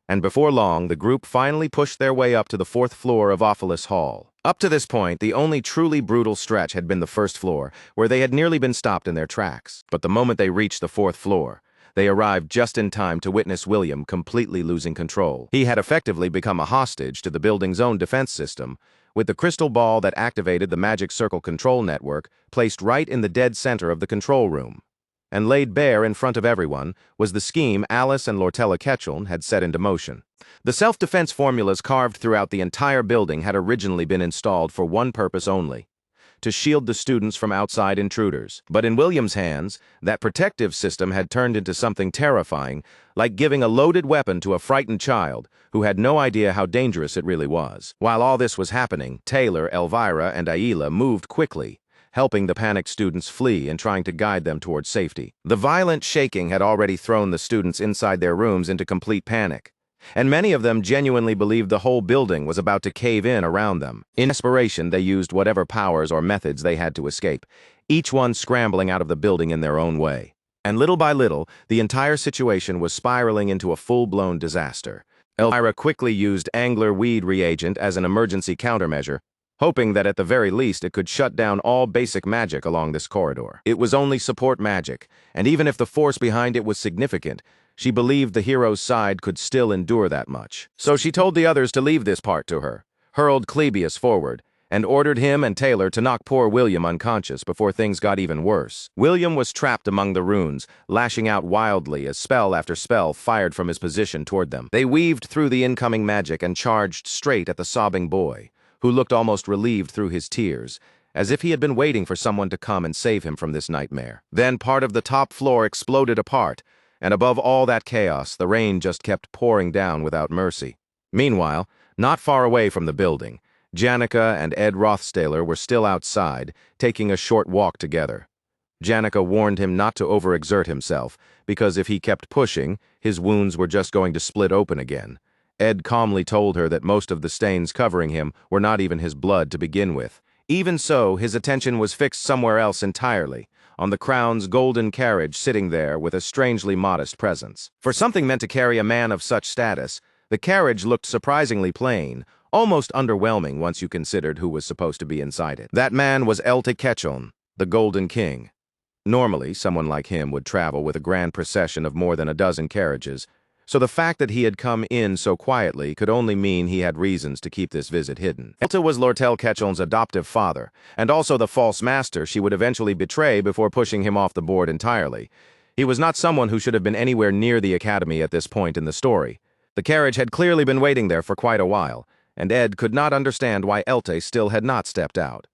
A: and before long, the group finally pushed their way up to the fourth floor of Ophelis Hall. Up to this point, the only truly brutal stretch had been the first floor, where they had nearly been stopped in their tracks. But the moment they reached the fourth floor, they arrived just in time to witness William completely losing control. He had effectively become a hostage to the building's own defense system, with the crystal ball that activated the Magic Circle control network placed right in the dead center of the control room. And laid bare in front of everyone was the scheme Alice and Lortel Ketchum had set into motion. The self-defense formulas carved throughout the entire building had originally been installed for one purpose only: to shield the students from outside intruders. But in William's hands, that protective system had turned into something terrifying, like giving a loaded weapon to a frightened child who had no idea how dangerous it really was. While all this was happening, Taylor, Elvira, and Aila moved quickly, helping the panicked students flee and trying to guide them towards safety. The violent shaking had already thrown the students inside their rooms into complete panic, and many of them genuinely believed the whole building was about to cave in around them. In desperation, they used whatever powers or methods they had to escape, each one scrambling out of the building in their own way. And little by little, the entire situation was spiraling into a full-blown disaster. Elvira quickly used angler weed reagent as an emergency countermeasure, hoping that at the very least it could shut down all basic magic along this corridor. It was only support magic, and even if the force behind it was significant, she believed the hero's side could still endure that much. So she told the others to leave this part to her, hurled Clebius forward, and ordered him and Taylor to knock poor William unconscious before things got even worse. William was trapped among the runes, lashing out wildly as spell after spell fired from his position toward them. They weaved through the incoming magic and charged straight at the sobbing boy, who looked almost relieved through his tears, as if he had been waiting for someone to come and save him from this nightmare. Then part of the top floor exploded apart, and above all that chaos, the rain just kept pouring down without mercy. Meanwhile, not far away from the building, Janica and Ed Rothstaler were still outside, taking a short walk together. Janica warned him not to overexert himself, because if he kept pushing, his wounds were just going to split open again. Ed calmly told her that most of the stains covering him were not even his blood to begin with. Even so, his attention was fixed somewhere else entirely, on the crown's golden carriage sitting there with a strangely modest presence. For something meant to carry a man of such status, the carriage looked surprisingly plain, almost underwhelming once you considered who was supposed to be inside it. That man was Elte Ketchon, the Golden King. Normally, someone like him would travel with a grand procession of more than a dozen carriages, so the fact that he had come in so quietly could only mean he had reasons to keep this visit hidden. Elte was Lortel Ketchon's adoptive father, and also the false master she would eventually betray before pushing him off the board entirely. He was not someone who should have been anywhere near the academy at this point in the story. The carriage had clearly been waiting there for quite a while, and Ed could not understand why Elte still had not stepped out.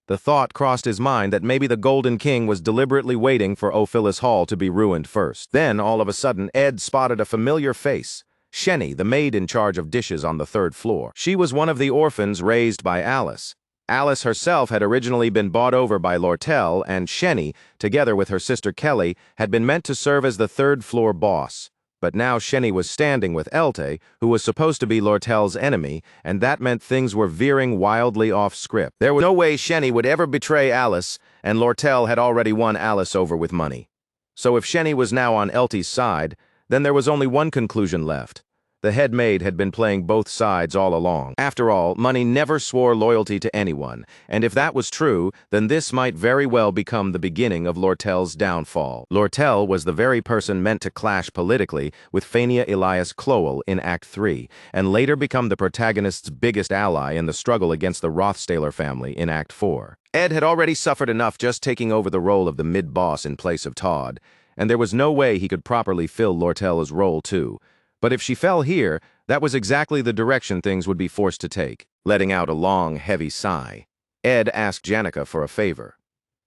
A: The thought crossed his mind that maybe the Golden King was deliberately waiting for Ophilis Hall to be ruined first. Then, all of a sudden, Ed spotted a familiar face. Shenny, the maid in charge of dishes on the third floor. She was one of the orphans raised by Alice. Alice herself had originally been bought over by Lortel, and Shenny, together with her sister Kelly, had been meant to serve as the third-floor boss. But now Shenny was standing with Elte, who was supposed to be Lortel's enemy, and that meant things were veering wildly off script. There was no way Shenny would ever betray Alice, and Lortel had already won Alice over with money. So if Shenny was now on Elte's side, then there was only one conclusion left. The head maid had been playing both sides all along. After all, money never swore loyalty to anyone, and if that was true, then this might very well become the beginning of Lortel's downfall. Lortel was the very person meant to clash politically with Phania Elias Clowell in Act 3, and later become the protagonist's biggest ally in the struggle against the Rothstaler family in Act 4. Ed had already suffered enough just taking over the role of the mid-boss in place of Todd, and there was no way he could properly fill Lortel's role too. But if she fell here, that was exactly the direction things would be forced to take. Letting out a long, heavy sigh, Ed asked Janica for a favor.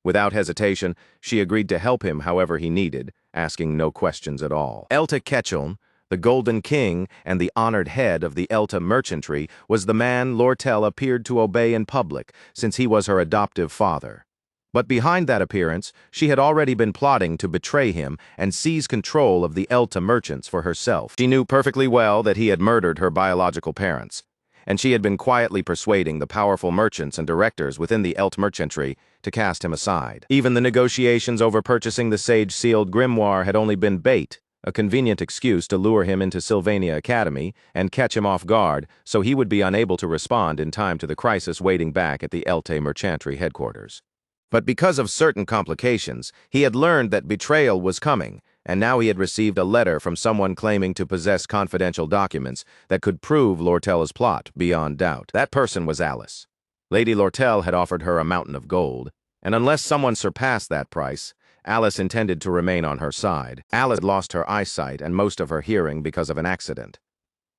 A: Without hesitation, she agreed to help him however he needed, asking no questions at all. Elte Ketchon, the Golden King and the honored head of the Elte merchantry, was the man Lortel appeared to obey in public, since he was her adoptive father. But behind that appearance, she had already been plotting to betray him and seize control of the Elte merchants for herself. She knew perfectly well that he had murdered her biological parents, and she had been quietly persuading the powerful merchants and directors within the Elte merchantry to cast him aside. Even the negotiations over purchasing the sage-sealed grimoire had only been bait, a convenient excuse to lure him into Sylvania Academy and catch him off guard so he would be unable to respond in time to the crisis waiting back at the Elte merchantry headquarters. But because of certain complications, he had learned that betrayal was coming, and now he had received a letter from someone claiming to possess confidential documents that could prove Lortel's plot beyond doubt. That person was Alice. Lady Lortel had offered her a mountain of gold, and unless someone surpassed that price, Alice intended to remain on her side. Alice had lost her eyesight and most of her hearing because of an accident.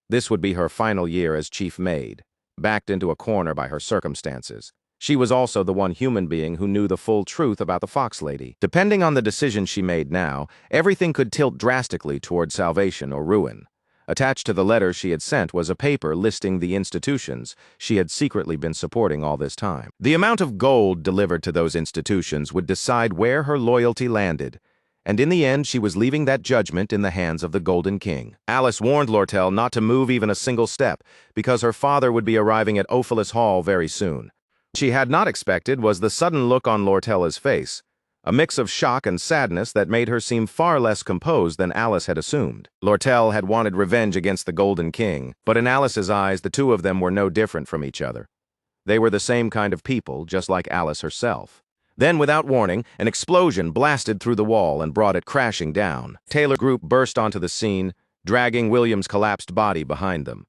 A: This would be her final year as chief maid, backed into a corner by her circumstances. She was also the one human being who knew the full truth about the Fox Lady. Depending on the decision she made now, everything could tilt drastically toward salvation or ruin. Attached to the letter she had sent was a paper listing the institutions she had secretly been supporting all this time. The amount of gold delivered to those institutions would decide where her loyalty landed, and in the end she was leaving that judgment in the hands of the Golden King. Alice warned Lortel not to move even a single step, because her father would be arriving at Ophelis Hall very soon. What she had not expected was the sudden look on Lortella's face, a mix of shock and sadness that made her seem far less composed than Alice had assumed. Lortel had wanted revenge against the Golden King, but in Alice's eyes the two of them were no different from each other. They were the same kind of people, just like Alice herself. Then, without warning, an explosion blasted through the wall and brought it crashing down. Taylor's group burst onto the scene, dragging William's collapsed body behind them.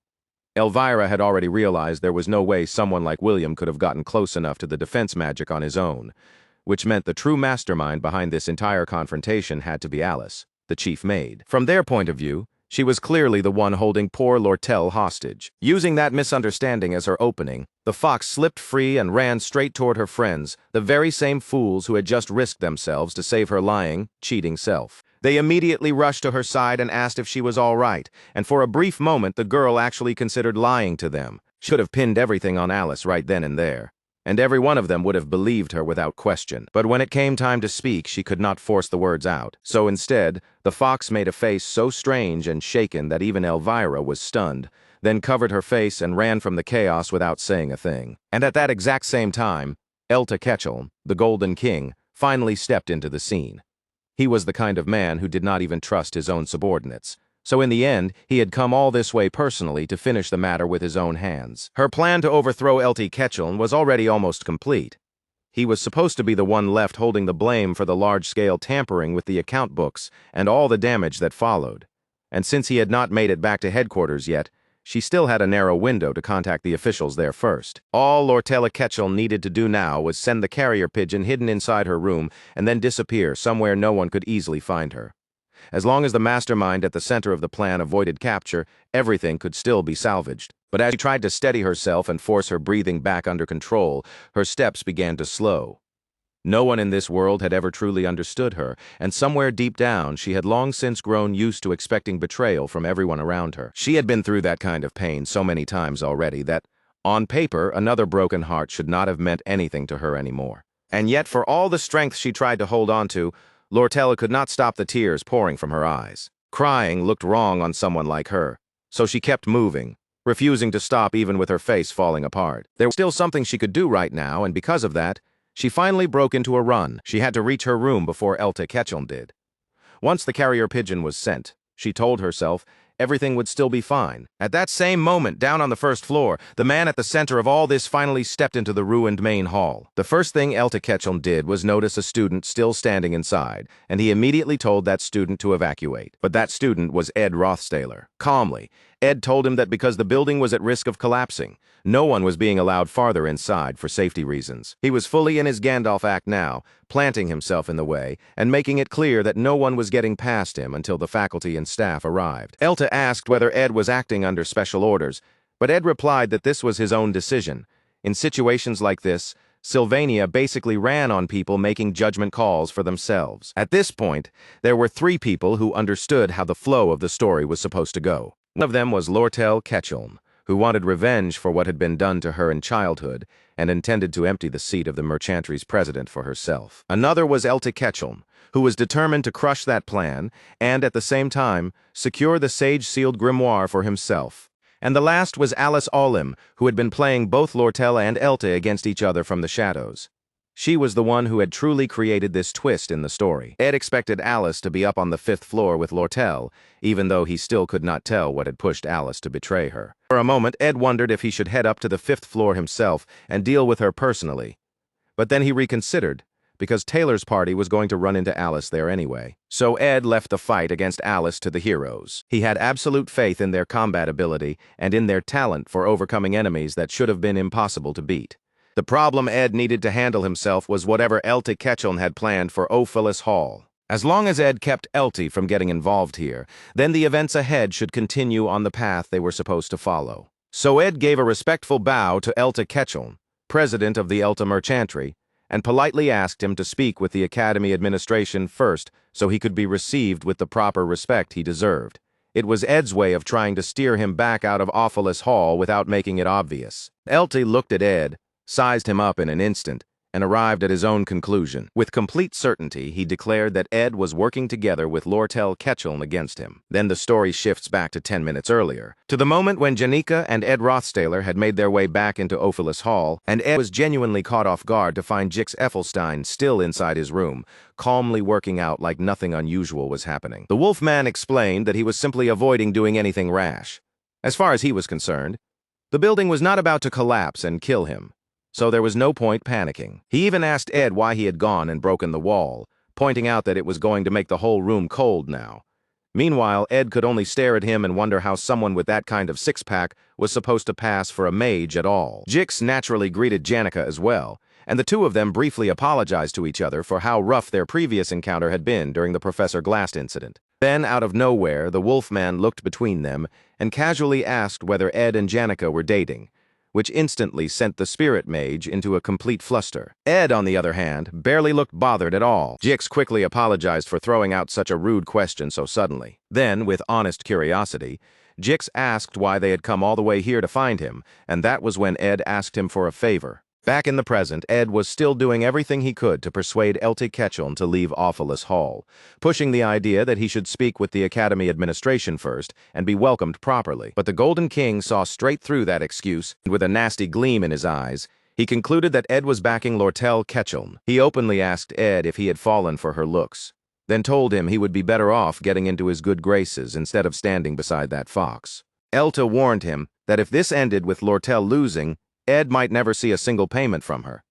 A: Elvira had already realized there was no way someone like William could have gotten close enough to the defense magic on his own, which meant the true mastermind behind this entire confrontation had to be Alice, the chief maid. From their point of view, she was clearly the one holding poor Lortel hostage. Using that misunderstanding as her opening, the fox slipped free and ran straight toward her friends, the very same fools who had just risked themselves to save her lying, cheating self. They immediately rushed to her side and asked if she was all right, and for a brief moment the girl actually considered lying to them. She could have pinned everything on Alice right then and there, and every one of them would have believed her without question. But when it came time to speak, she could not force the words out. So instead, the fox made a face so strange and shaken that even Elvira was stunned, then covered her face and ran from the chaos without saying a thing. And at that exact same time, Ketchel, the Golden King, finally stepped into the scene. He was the kind of man who did not even trust his own subordinates. So in the end, he had come all this way personally to finish the matter with his own hands. Her plan to overthrow Ketchel was already almost complete. He was supposed to be the one left holding the blame for the large-scale tampering with the account books and all the damage that followed. And since he had not made it back to headquarters yet, she still had a narrow window to contact the officials there first. All Ketchel needed to do now was send the carrier pigeon hidden inside her room and then disappear somewhere no one could easily find her. As long as the mastermind at the center of the plan avoided capture, everything could still be salvaged. But as she tried to steady herself and force her breathing back under control, her steps began to slow. No one in this world had ever truly understood her, and somewhere deep down she had long since grown used to expecting betrayal from everyone around her. She had been through that kind of pain so many times already that, on paper, another broken heart should not have meant anything to her anymore. And yet, for all the strength she tried to hold on to, Lortella could not stop the tears pouring from her eyes. Crying looked wrong on someone like her, so she kept moving, refusing to stop even with her face falling apart. There was still something she could do right now, and because of that, she finally broke into a run. She had to reach her room before Ketchel did. Once the carrier pigeon was sent, she told herself everything would still be fine. At that same moment, down on the first floor, the man at the center of all this finally stepped into the ruined main hall. The first thing Ketchel did was notice a student still standing inside, and he immediately told that student to evacuate. But that student was Ed Rothstaler. Calmly, Ed told him that because the building was at risk of collapsing, no one was being allowed farther inside for safety reasons. He was fully in his Gandalf act now, planting himself in the way, and making it clear that no one was getting past him until the faculty and staff arrived. Elta asked whether Ed was acting under special orders, but Ed replied that this was his own decision. In situations like this, Sylvania basically ran on people making judgment calls for themselves. At this point, there were 3 people who understood how the flow of the story was supposed to go. One of them was Ketchel, who wanted revenge for what had been done to her in childhood and intended to empty the seat of the Merchantry's president for herself. Another was Ketchel, who was determined to crush that plan and, at the same time, secure the sage-sealed grimoire for himself. And the last was Alice Olim, who had been playing both Lortella and Elta against each other from the shadows. She was the one who had truly created this twist in the story. Ed expected Alice to be up on the 5th floor with Lortel, even though he still could not tell what had pushed Alice to betray her. For a moment, Ed wondered if he should head up to the 5th floor himself and deal with her personally. But then he reconsidered, because Taylor's party was going to run into Alice there anyway. So Ed left the fight against Alice to the heroes. He had absolute faith in their combat ability and in their talent for overcoming enemies that should have been impossible to beat. The problem Ed needed to handle himself was whatever Ketchel had planned for Ophelis Hall. As long as Ed kept Elty from getting involved here, then the events ahead should continue on the path they were supposed to follow. So Ed gave a respectful bow to Ketchel, president of the Merchantry, and politely asked him to speak with the Academy administration first so he could be received with the proper respect he deserved. It was Ed's way of trying to steer him back out of Ophelis Hall without making it obvious. Elty looked at Ed, sized him up in an instant, and arrived at his own conclusion. With complete certainty, he declared that Ed was working together with Lortel Ketchum against him. Then the story shifts back to 10 minutes earlier, to the moment when Janika and Ed Rothstaler had made their way back into Ophelis Hall, and Ed was genuinely caught off guard to find Jix Effelstein still inside his room, calmly working out like nothing unusual was happening. The Wolfman explained that he was simply avoiding doing anything rash. As far as he was concerned, the building was not about to collapse and kill him, so there was no point panicking. He even asked Ed why he had gone and broken the wall, pointing out that it was going to make the whole room cold now. Meanwhile, Ed could only stare at him and wonder how someone with that kind of six-pack was supposed to pass for a mage at all. Jix naturally greeted Janika as well, and the two of them briefly apologized to each other for how rough their previous encounter had been during the Professor Glass incident. Then, out of nowhere, the Wolfman looked between them and casually asked whether Ed and Janika were dating, which instantly sent the spirit mage into a complete fluster. Ed, on the other hand, barely looked bothered at all. Jix quickly apologized for throwing out such a rude question so suddenly. Then, with honest curiosity, Jix asked why they had come all the way here to find him, and that was when Ed asked him for a favor. Back in the present, Ed was still doing everything he could to persuade Elte Ketchum to leave Ophelis Hall, pushing the idea that he should speak with the Academy administration first and be welcomed properly. But the Golden King saw straight through that excuse, and with a nasty gleam in his eyes, he concluded that Ed was backing Lortel Ketchum. He openly asked Ed if he had fallen for her looks, then told him he would be better off getting into his good graces instead of standing beside that fox. Elte warned him that if this ended with Lortel losing, Ed might never see a single payment from her.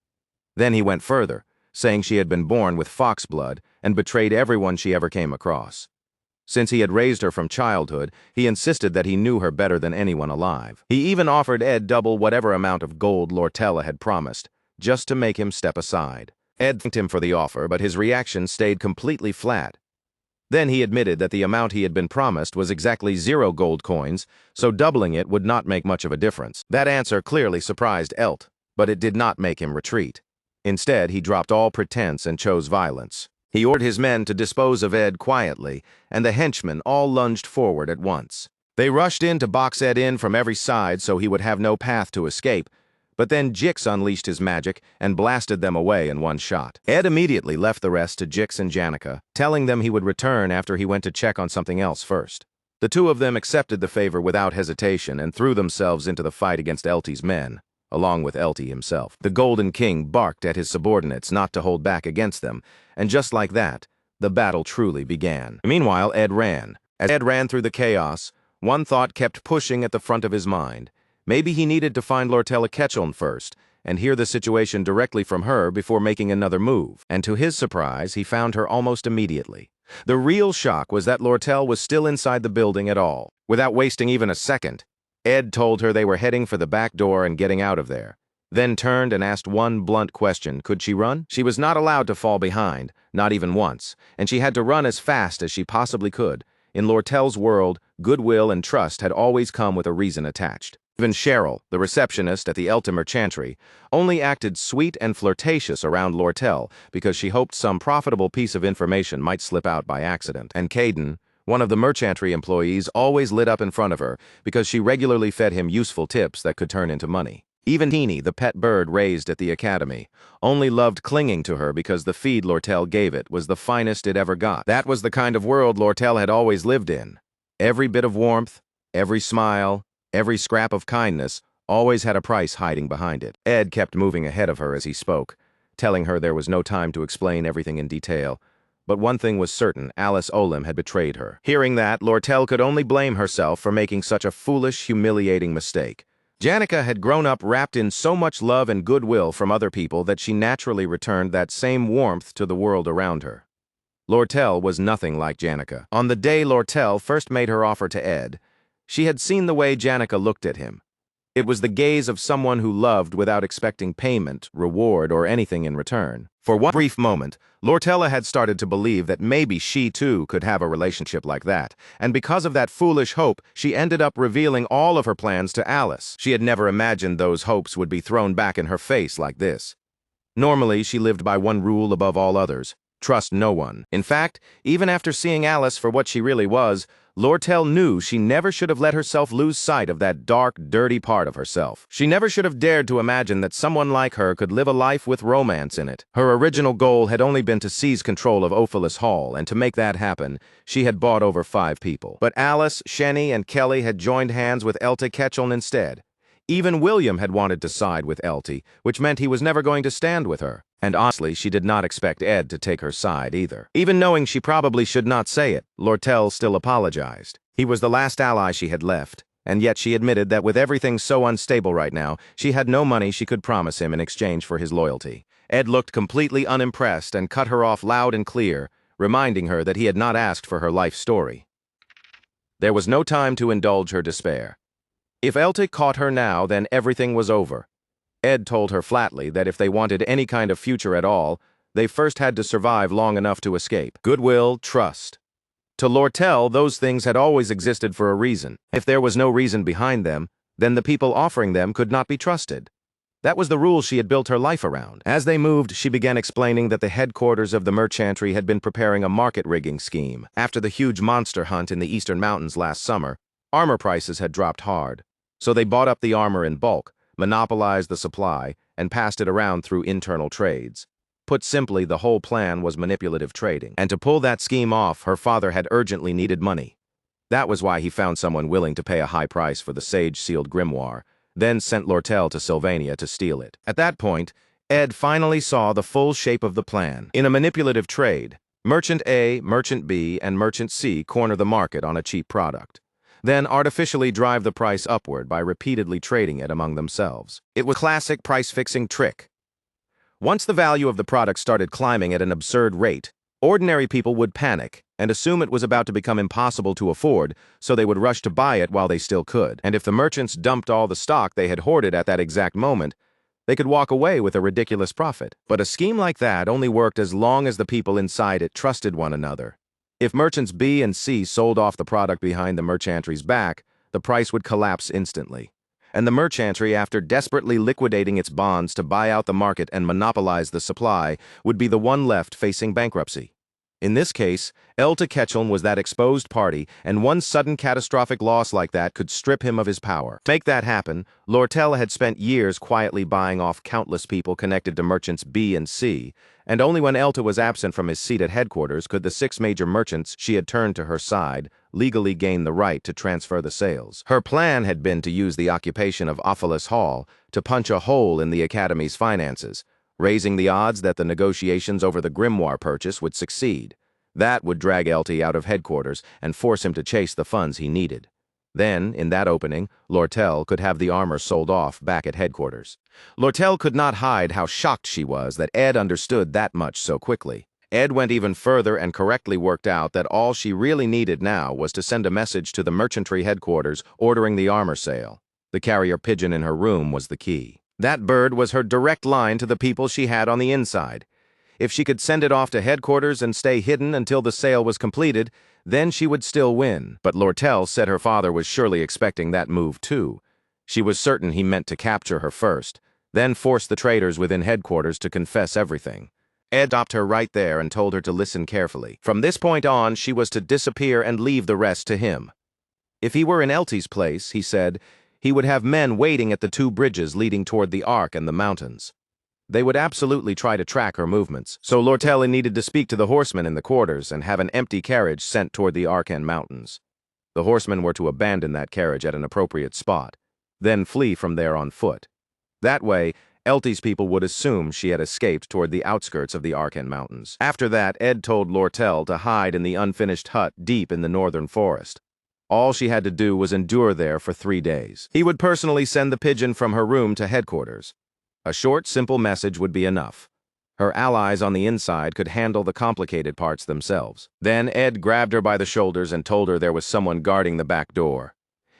A: Then he went further, saying she had been born with fox blood and betrayed everyone she ever came across. Since he had raised her from childhood, he insisted that he knew her better than anyone alive. He even offered Ed double whatever amount of gold Lortella had promised, just to make him step aside. Ed thanked him for the offer, but his reaction stayed completely flat. Then he admitted that the amount he had been promised was exactly 0 gold coins, so doubling it would not make much of a difference. That answer clearly surprised Elte, but it did not make him retreat. Instead, he dropped all pretense and chose violence. He ordered his men to dispose of Ed quietly, and the henchmen all lunged forward at once. They rushed in to box Ed in from every side so he would have no path to escape, but then Jix unleashed his magic and blasted them away in one shot. Ed immediately left the rest to Jix and Janika, telling them he would return after he went to check on something else first. The two of them accepted the favor without hesitation and threw themselves into the fight against Elte's men, along with Elte himself. The Golden King barked at his subordinates not to hold back against them, and just like that, the battle truly began. Meanwhile, Ed ran. As Ed ran through the chaos, one thought kept pushing at the front of his mind. Maybe he needed to find Lortella Ketchum first and hear the situation directly from her before making another move. And to his surprise, he found her almost immediately. The real shock was that Lortel was still inside the building at all. Without wasting even a second, Ed told her they were heading for the back door and getting out of there, then turned and asked one blunt question: could she run? She was not allowed to fall behind, not even once, and she had to run as fast as she possibly could. In Lortel's world, goodwill and trust had always come with a reason attached. Even Cheryl, the receptionist at the Eltimer Chantry, only acted sweet and flirtatious around Lortel because she hoped some profitable piece of information might slip out by accident. And Caden, one of the merchantry employees, always lit up in front of her because she regularly fed him useful tips that could turn into money. Even Teeny, the pet bird raised at the academy, only loved clinging to her because the feed Lortel gave it was the finest it ever got. That was the kind of world Lortel had always lived in. Every bit of warmth, every smile, every scrap of kindness always had a price hiding behind it. Ed kept moving ahead of her as he spoke, telling her there was no time to explain everything in detail. But one thing was certain: Alice Olim had betrayed her. Hearing that, Lortel could only blame herself for making such a foolish, humiliating mistake. Janika had grown up wrapped in so much love and goodwill from other people that she naturally returned that same warmth to the world around her. Lortel was nothing like Janika. On the day Lortel first made her offer to Ed, she had seen the way Janika looked at him. It was the gaze of someone who loved without expecting payment, reward, or anything in return. For one brief moment, Lortella had started to believe that maybe she too could have a relationship like that, and because of that foolish hope, she ended up revealing all of her plans to Alice. She had never imagined those hopes would be thrown back in her face like this. Normally, she lived by one rule above all others: trust no one. In fact, even after seeing Alice for what she really was, Lortel knew she never should have let herself lose sight of that dark, dirty part of herself. She never should have dared to imagine that someone like her could live a life with romance in it. Her original goal had only been to seize control of Ophelis Hall, and to make that happen, she had bought over 5 people. But Alice, Shenny, and Kelly had joined hands with Elta Ketchum instead. Even William had wanted to side with Elty, which meant he was never going to stand with her. And honestly, she did not expect Ed to take her side either. Even knowing she probably should not say it, Lortel still apologized. He was the last ally she had left, and yet she admitted that with everything so unstable right now, she had no money she could promise him in exchange for his loyalty. Ed looked completely unimpressed and cut her off loud and clear, reminding her that he had not asked for her life story. There was no time to indulge her despair. If Eltic caught her now, then everything was over. Ed told her flatly that if they wanted any kind of future at all, they first had to survive long enough to escape. Goodwill, trust. To Lortel, those things had always existed for a reason. If there was no reason behind them, then the people offering them could not be trusted. That was the rule she had built her life around. As they moved, she began explaining that the headquarters of the merchantry had been preparing a market-rigging scheme. After the huge monster hunt in the eastern mountains last summer, armor prices had dropped hard. So they bought up the armor in bulk, monopolized the supply, and passed it around through internal trades. Put simply, the whole plan was manipulative trading. And to pull that scheme off, her father had urgently needed money. That was why he found someone willing to pay a high price for the sage-sealed grimoire, then sent Lortel to Sylvania to steal it. At that point, Ed finally saw the full shape of the plan. In a manipulative trade, Merchant A, Merchant B, and Merchant C corner the market on a cheap product, then artificially drive the price upward by repeatedly trading it among themselves. It was a classic price-fixing trick. Once the value of the product started climbing at an absurd rate, ordinary people would panic and assume it was about to become impossible to afford, so they would rush to buy it while they still could. And if the merchants dumped all the stock they had hoarded at that exact moment, they could walk away with a ridiculous profit. But a scheme like that only worked as long as the people inside it trusted one another. If merchants B and C sold off the product behind the merchantry's back, the price would collapse instantly. And the merchantry, after desperately liquidating its bonds to buy out the market and monopolize the supply, would be the one left facing bankruptcy. In this case, Elta Ketchum was that exposed party, and one sudden catastrophic loss like that could strip him of his power. To make that happen, Lortel had spent years quietly buying off countless people connected to merchants B and C, and only when Elta was absent from his seat at headquarters could the 6 major merchants she had turned to her side legally gain the right to transfer the sales. Her plan had been to use the occupation of Ophelis Hall to punch a hole in the Academy's finances, raising the odds that the negotiations over the grimoire purchase would succeed. That would drag Elty out of headquarters and force him to chase the funds he needed. Then, in that opening, Lortel could have the armor sold off back at headquarters. Lortel could not hide how shocked she was that Ed understood that much so quickly. Ed went even further and correctly worked out that all she really needed now was to send a message to the merchantry headquarters ordering the armor sale. The carrier pigeon in her room was the key. That bird was her direct line to the people she had on the inside. If she could send it off to headquarters and stay hidden until the sale was completed, then she would still win. But Lortel said her father was surely expecting that move too. She was certain he meant to capture her first, then force the traders within headquarters to confess everything. Ed stopped her right there and told her to listen carefully. From this point on, she was to disappear and leave the rest to him. If he were in Elty's place, he said, he would have men waiting at the 2 bridges leading toward the Ark and the mountains. They would absolutely try to track her movements, so Lortel needed to speak to the horsemen in the quarters and have an empty carriage sent toward the Ark and mountains. The horsemen were to abandon that carriage at an appropriate spot, then flee from there on foot. That way, Elty's people would assume she had escaped toward the outskirts of the Arkan Mountains. After that, Ed told Lortel to hide in the unfinished hut deep in the northern forest. All she had to do was endure there for 3 days. He would personally send the pigeon from her room to headquarters. A short, simple message would be enough. Her allies on the inside could handle the complicated parts themselves. Then Ed grabbed her by the shoulders and told her there was someone guarding the back door.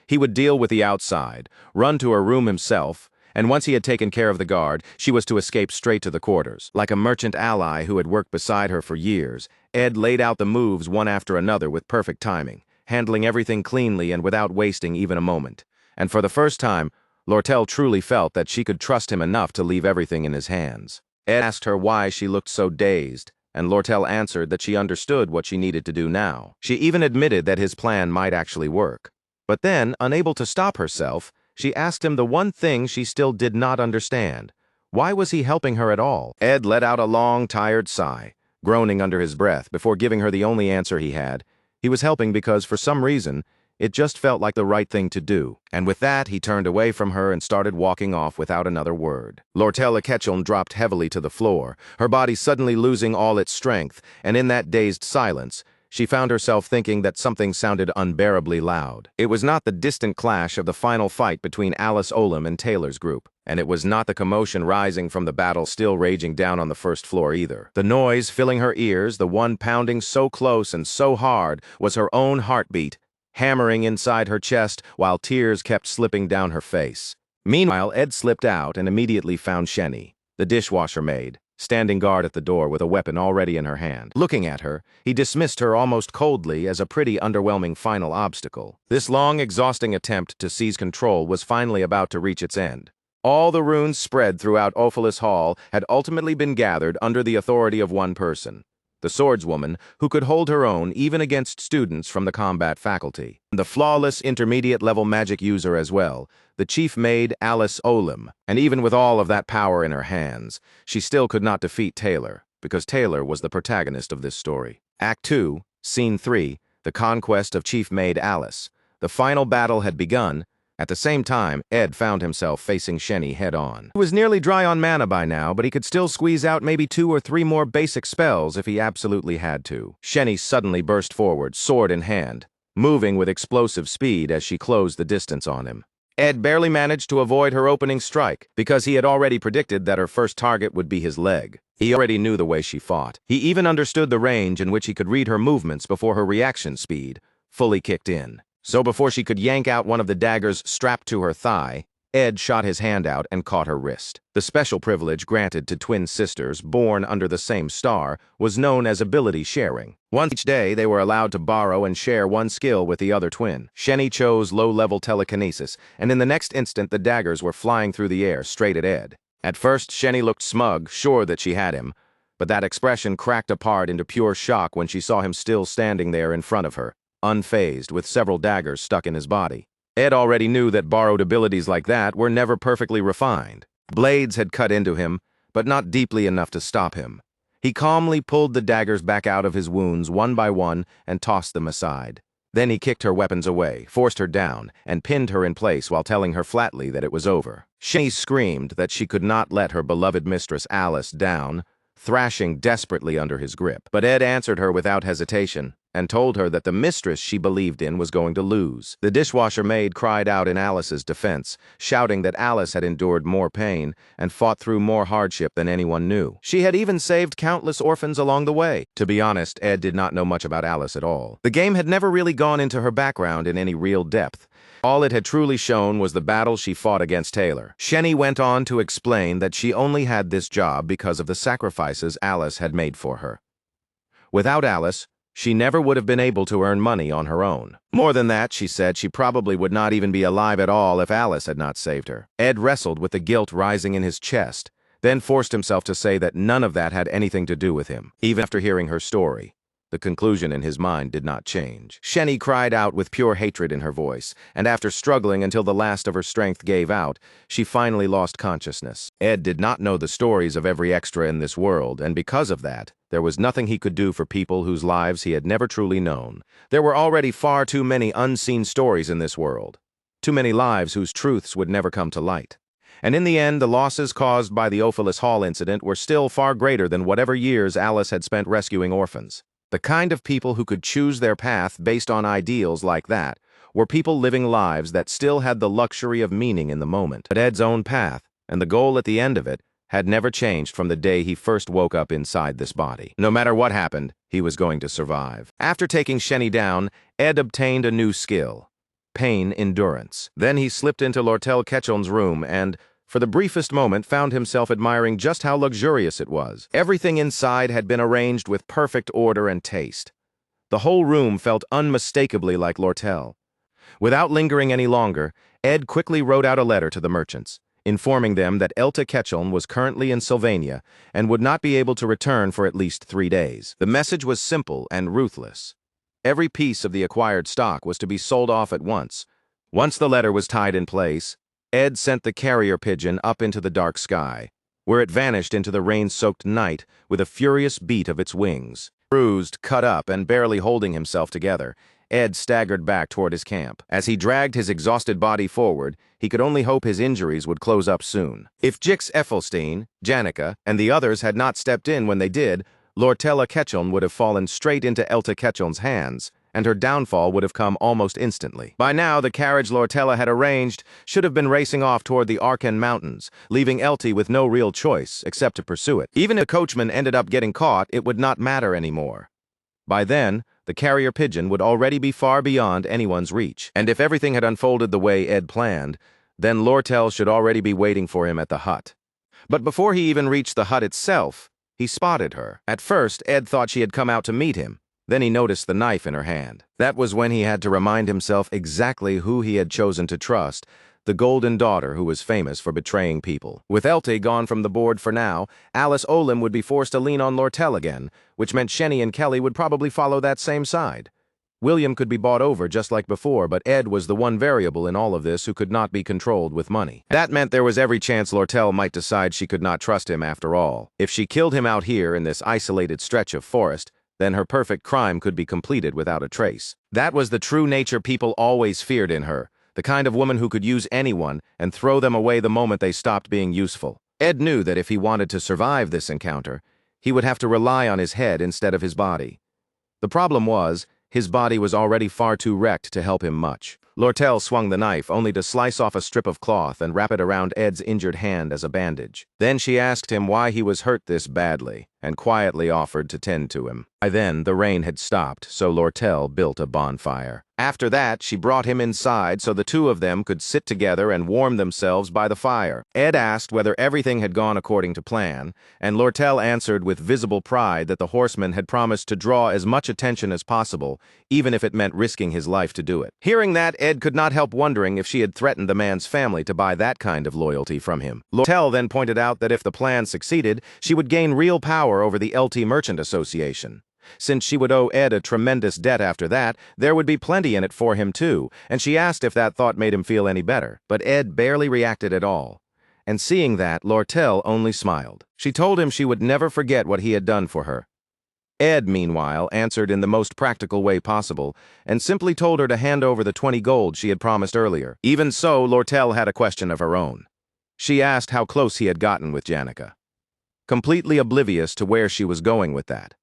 A: He would deal with the outside, run to her room himself, and once he had taken care of the guard, she was to escape straight to the quarters. Like a merchant ally who had worked beside her for years, Ed laid out the moves one after another with perfect timing, handling everything cleanly and without wasting even a moment. And for the first time, Lortel truly felt that she could trust him enough to leave everything in his hands. Ed asked her why she looked so dazed, and Lortel answered that she understood what she needed to do now. She even admitted that his plan might actually work. But then, unable to stop herself, she asked him the one thing she still did not understand. Why was he helping her at all? Ed let out a long, tired sigh, groaning under his breath before giving her the only answer he had. He was helping because, for some reason, it just felt like the right thing to do. And with that, he turned away from her and started walking off without another word. Lortel dropped heavily to the floor, her body suddenly losing all its strength, and in that dazed silence, she found herself thinking that something sounded unbearably loud. It was not the distant clash of the final fight between Alice Olam and Taylor's group, and it was not the commotion rising from the battle still raging down on the first floor either. The noise filling her ears, the one pounding so close and so hard, was her own heartbeat, hammering inside her chest while tears kept slipping down her face. Meanwhile, Ed slipped out and immediately found Shenny, the dishwasher maid, standing guard at the door with a weapon already in her hand. Looking at her, he dismissed her almost coldly as a pretty underwhelming final obstacle. This long, exhausting attempt to seize control was finally about to reach its end. All the runes spread throughout Ophelis Hall had ultimately been gathered under the authority of one person, the swordswoman who could hold her own even against students from the combat faculty. The flawless intermediate-level magic user as well, the chief maid Alice Olam. And even with all of that power in her hands, she still could not defeat Taylor, because Taylor was the protagonist of this story. Act 2, Scene 3, The Conquest of Chief Maid Alice. The final battle had begun. At the same time, Ed found himself facing Shenny head-on. He was nearly dry on mana by now, but he could still squeeze out maybe 2 or 3 more basic spells if he absolutely had to. Shenny suddenly burst forward, sword in hand, moving with explosive speed as she closed the distance on him. Ed barely managed to avoid her opening strike, because he had already predicted that her first target would be his leg. He already knew the way she fought. He even understood the range in which he could read her movements before her reaction speed fully kicked in. So before she could yank out one of the daggers strapped to her thigh, Ed shot his hand out and caught her wrist. The special privilege granted to twin sisters born under the same star was known as ability sharing. Once each day, they were allowed to borrow and share one skill with the other twin. Shenny chose low-level telekinesis, and in the next instant the daggers were flying through the air straight at Ed. At first, Shenny looked smug, sure that she had him, but that expression cracked apart into pure shock when she saw him still standing there in front of her, unfazed, with several daggers stuck in his body. Ed already knew that borrowed abilities like that were never perfectly refined. Blades had cut into him, but not deeply enough to stop him. He calmly pulled the daggers back out of his wounds one by one and tossed them aside. Then he kicked her weapons away, forced her down, and pinned her in place while telling her flatly that it was over. Shenny screamed that she could not let her beloved mistress Alice down, thrashing desperately under his grip. But Ed answered her without hesitation and told her that the mistress she believed in was going to lose. The dishwasher maid cried out in Alice's defense, shouting that Alice had endured more pain and fought through more hardship than anyone knew. She had even saved countless orphans along the way. To be honest, Ed did not know much about Alice at all. The game had never really gone into her background in any real depth. All it had truly shown was the battle she fought against Taylor. Shenny went on to explain that she only had this job because of the sacrifices Alice had made for her. Without Alice, she never would have been able to earn money on her own. More than that, she said she probably would not even be alive at all if Alice had not saved her. Ed wrestled with the guilt rising in his chest, then forced himself to say that none of that had anything to do with him. Even after hearing her story, the conclusion in his mind did not change. Shenny cried out with pure hatred in her voice, and after struggling until the last of her strength gave out, she finally lost consciousness. Ed did not know the stories of every extra in this world, and because of that, there was nothing he could do for people whose lives he had never truly known. There were already far too many unseen stories in this world, too many lives whose truths would never come to light. And in the end, the losses caused by the Ophelis Hall incident were still far greater than whatever years Alice had spent rescuing orphans. The kind of people who could choose their path based on ideals like that were people living lives that still had the luxury of meaning in the moment. But Ed's own path, and the goal at the end of it, had never changed from the day he first woke up inside this body. No matter what happened, he was going to survive. After taking Shenny down, Ed obtained a new skill: pain endurance. Then he slipped into Lortel Ketchum's room and, for the briefest moment, found himself admiring just how luxurious it was. Everything inside had been arranged with perfect order and taste. The whole room felt unmistakably like Lortel. Without lingering any longer, Ed quickly wrote out a letter to the merchants. informing them that Elta Ketchum was currently in Sylvania and would not be able to return for at least 3 days. The message was simple and ruthless. Every piece of the acquired stock was to be sold off at once. Once the letter was tied in place, Ed sent the carrier pigeon up into the dark sky, where it vanished into the rain-soaked night with a furious beat of its wings. Bruised, cut up, and barely holding himself together, Ed staggered back toward his camp. As he dragged his exhausted body forward, he could only hope his injuries would close up soon. If Jix Effelstein, Janica, and the others had not stepped in when they did, Lortella Ketchum would have fallen straight into Elta Ketchum's hands, and her downfall would have come almost instantly. By now, the carriage Lortella had arranged should have been racing off toward the Arkan Mountains, leaving Elty with no real choice except to pursue it. Even if the coachman ended up getting caught, it would not matter anymore. By then, the carrier pigeon would already be far beyond anyone's reach. And if everything had unfolded the way Ed planned, then Lortel should already be waiting for him at the hut. But before he even reached the hut itself, he spotted her. At first, Ed thought she had come out to meet him. Then he noticed the knife in her hand. That was when he had to remind himself exactly who he had chosen to trust, the golden daughter who was famous for betraying people. With Elty gone from the board for now, Alice Olim would be forced to lean on Lortel again, which meant Shenny and Kelly would probably follow that same side. William could be bought over just like before, but Ed was the one variable in all of this who could not be controlled with money. That meant there was every chance Lortel might decide she could not trust him after all. If she killed him out here in this isolated stretch of forest, then her perfect crime could be completed without a trace. That was the true nature people always feared in her, the kind of woman who could use anyone and throw them away the moment they stopped being useful. Ed knew that if he wanted to survive this encounter, he would have to rely on his head instead of his body. The problem was, his body was already far too wrecked to help him much. Lortel swung the knife, only to slice off a strip of cloth and wrap it around Ed's injured hand as a bandage. Then she asked him why he was hurt this badly, and quietly offered to tend to him. By then, the rain had stopped, so Lortel built a bonfire. After that, she brought him inside so the two of them could sit together and warm themselves by the fire. Ed asked whether everything had gone according to plan, and Lortel answered with visible pride that the horseman had promised to draw as much attention as possible, even if it meant risking his life to do it. Hearing that, Ed could not help wondering if she had threatened the man's family to buy that kind of loyalty from him. Lortel then pointed out that if the plan succeeded, she would gain real power over the LT Merchant Association. Since she would owe Ed a tremendous debt after that, there would be plenty in it for him too, and she asked if that thought made him feel any better. But Ed barely reacted at all. And seeing that, Lortel only smiled. She told him she would never forget what he had done for her. Ed, meanwhile, answered in the most practical way possible, and simply told her to hand over the 20 gold she had promised earlier. Even so, Lortel had a question of her own. She asked how close he had gotten with Janica, completely oblivious to where she was going with that.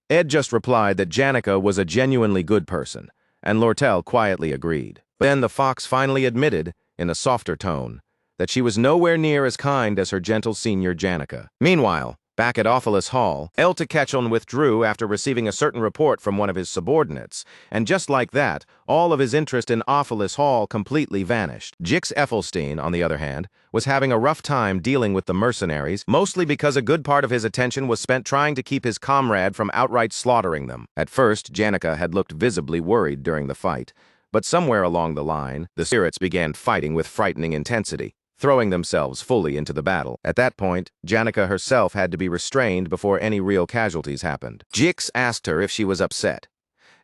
A: Ed just replied that Janica was a genuinely good person, and Lortel quietly agreed. Then the fox finally admitted, in a softer tone, that she was nowhere near as kind as her gentle senior Janica. Meanwhile, back at Ophelis Hall, Elta Ketchum withdrew after receiving a certain report from one of his subordinates, and just like that, all of his interest in Ophelis Hall completely vanished. Jix Effelstein, on the other hand, was having a rough time dealing with the mercenaries, mostly because a good part of his attention was spent trying to keep his comrade from outright slaughtering them. At first, Janica had looked visibly worried during the fight, but somewhere along the line, the spirits began fighting with frightening intensity, throwing themselves fully into the battle. At that point, Janica herself had to be restrained before any real casualties happened. Jix asked her if she was upset.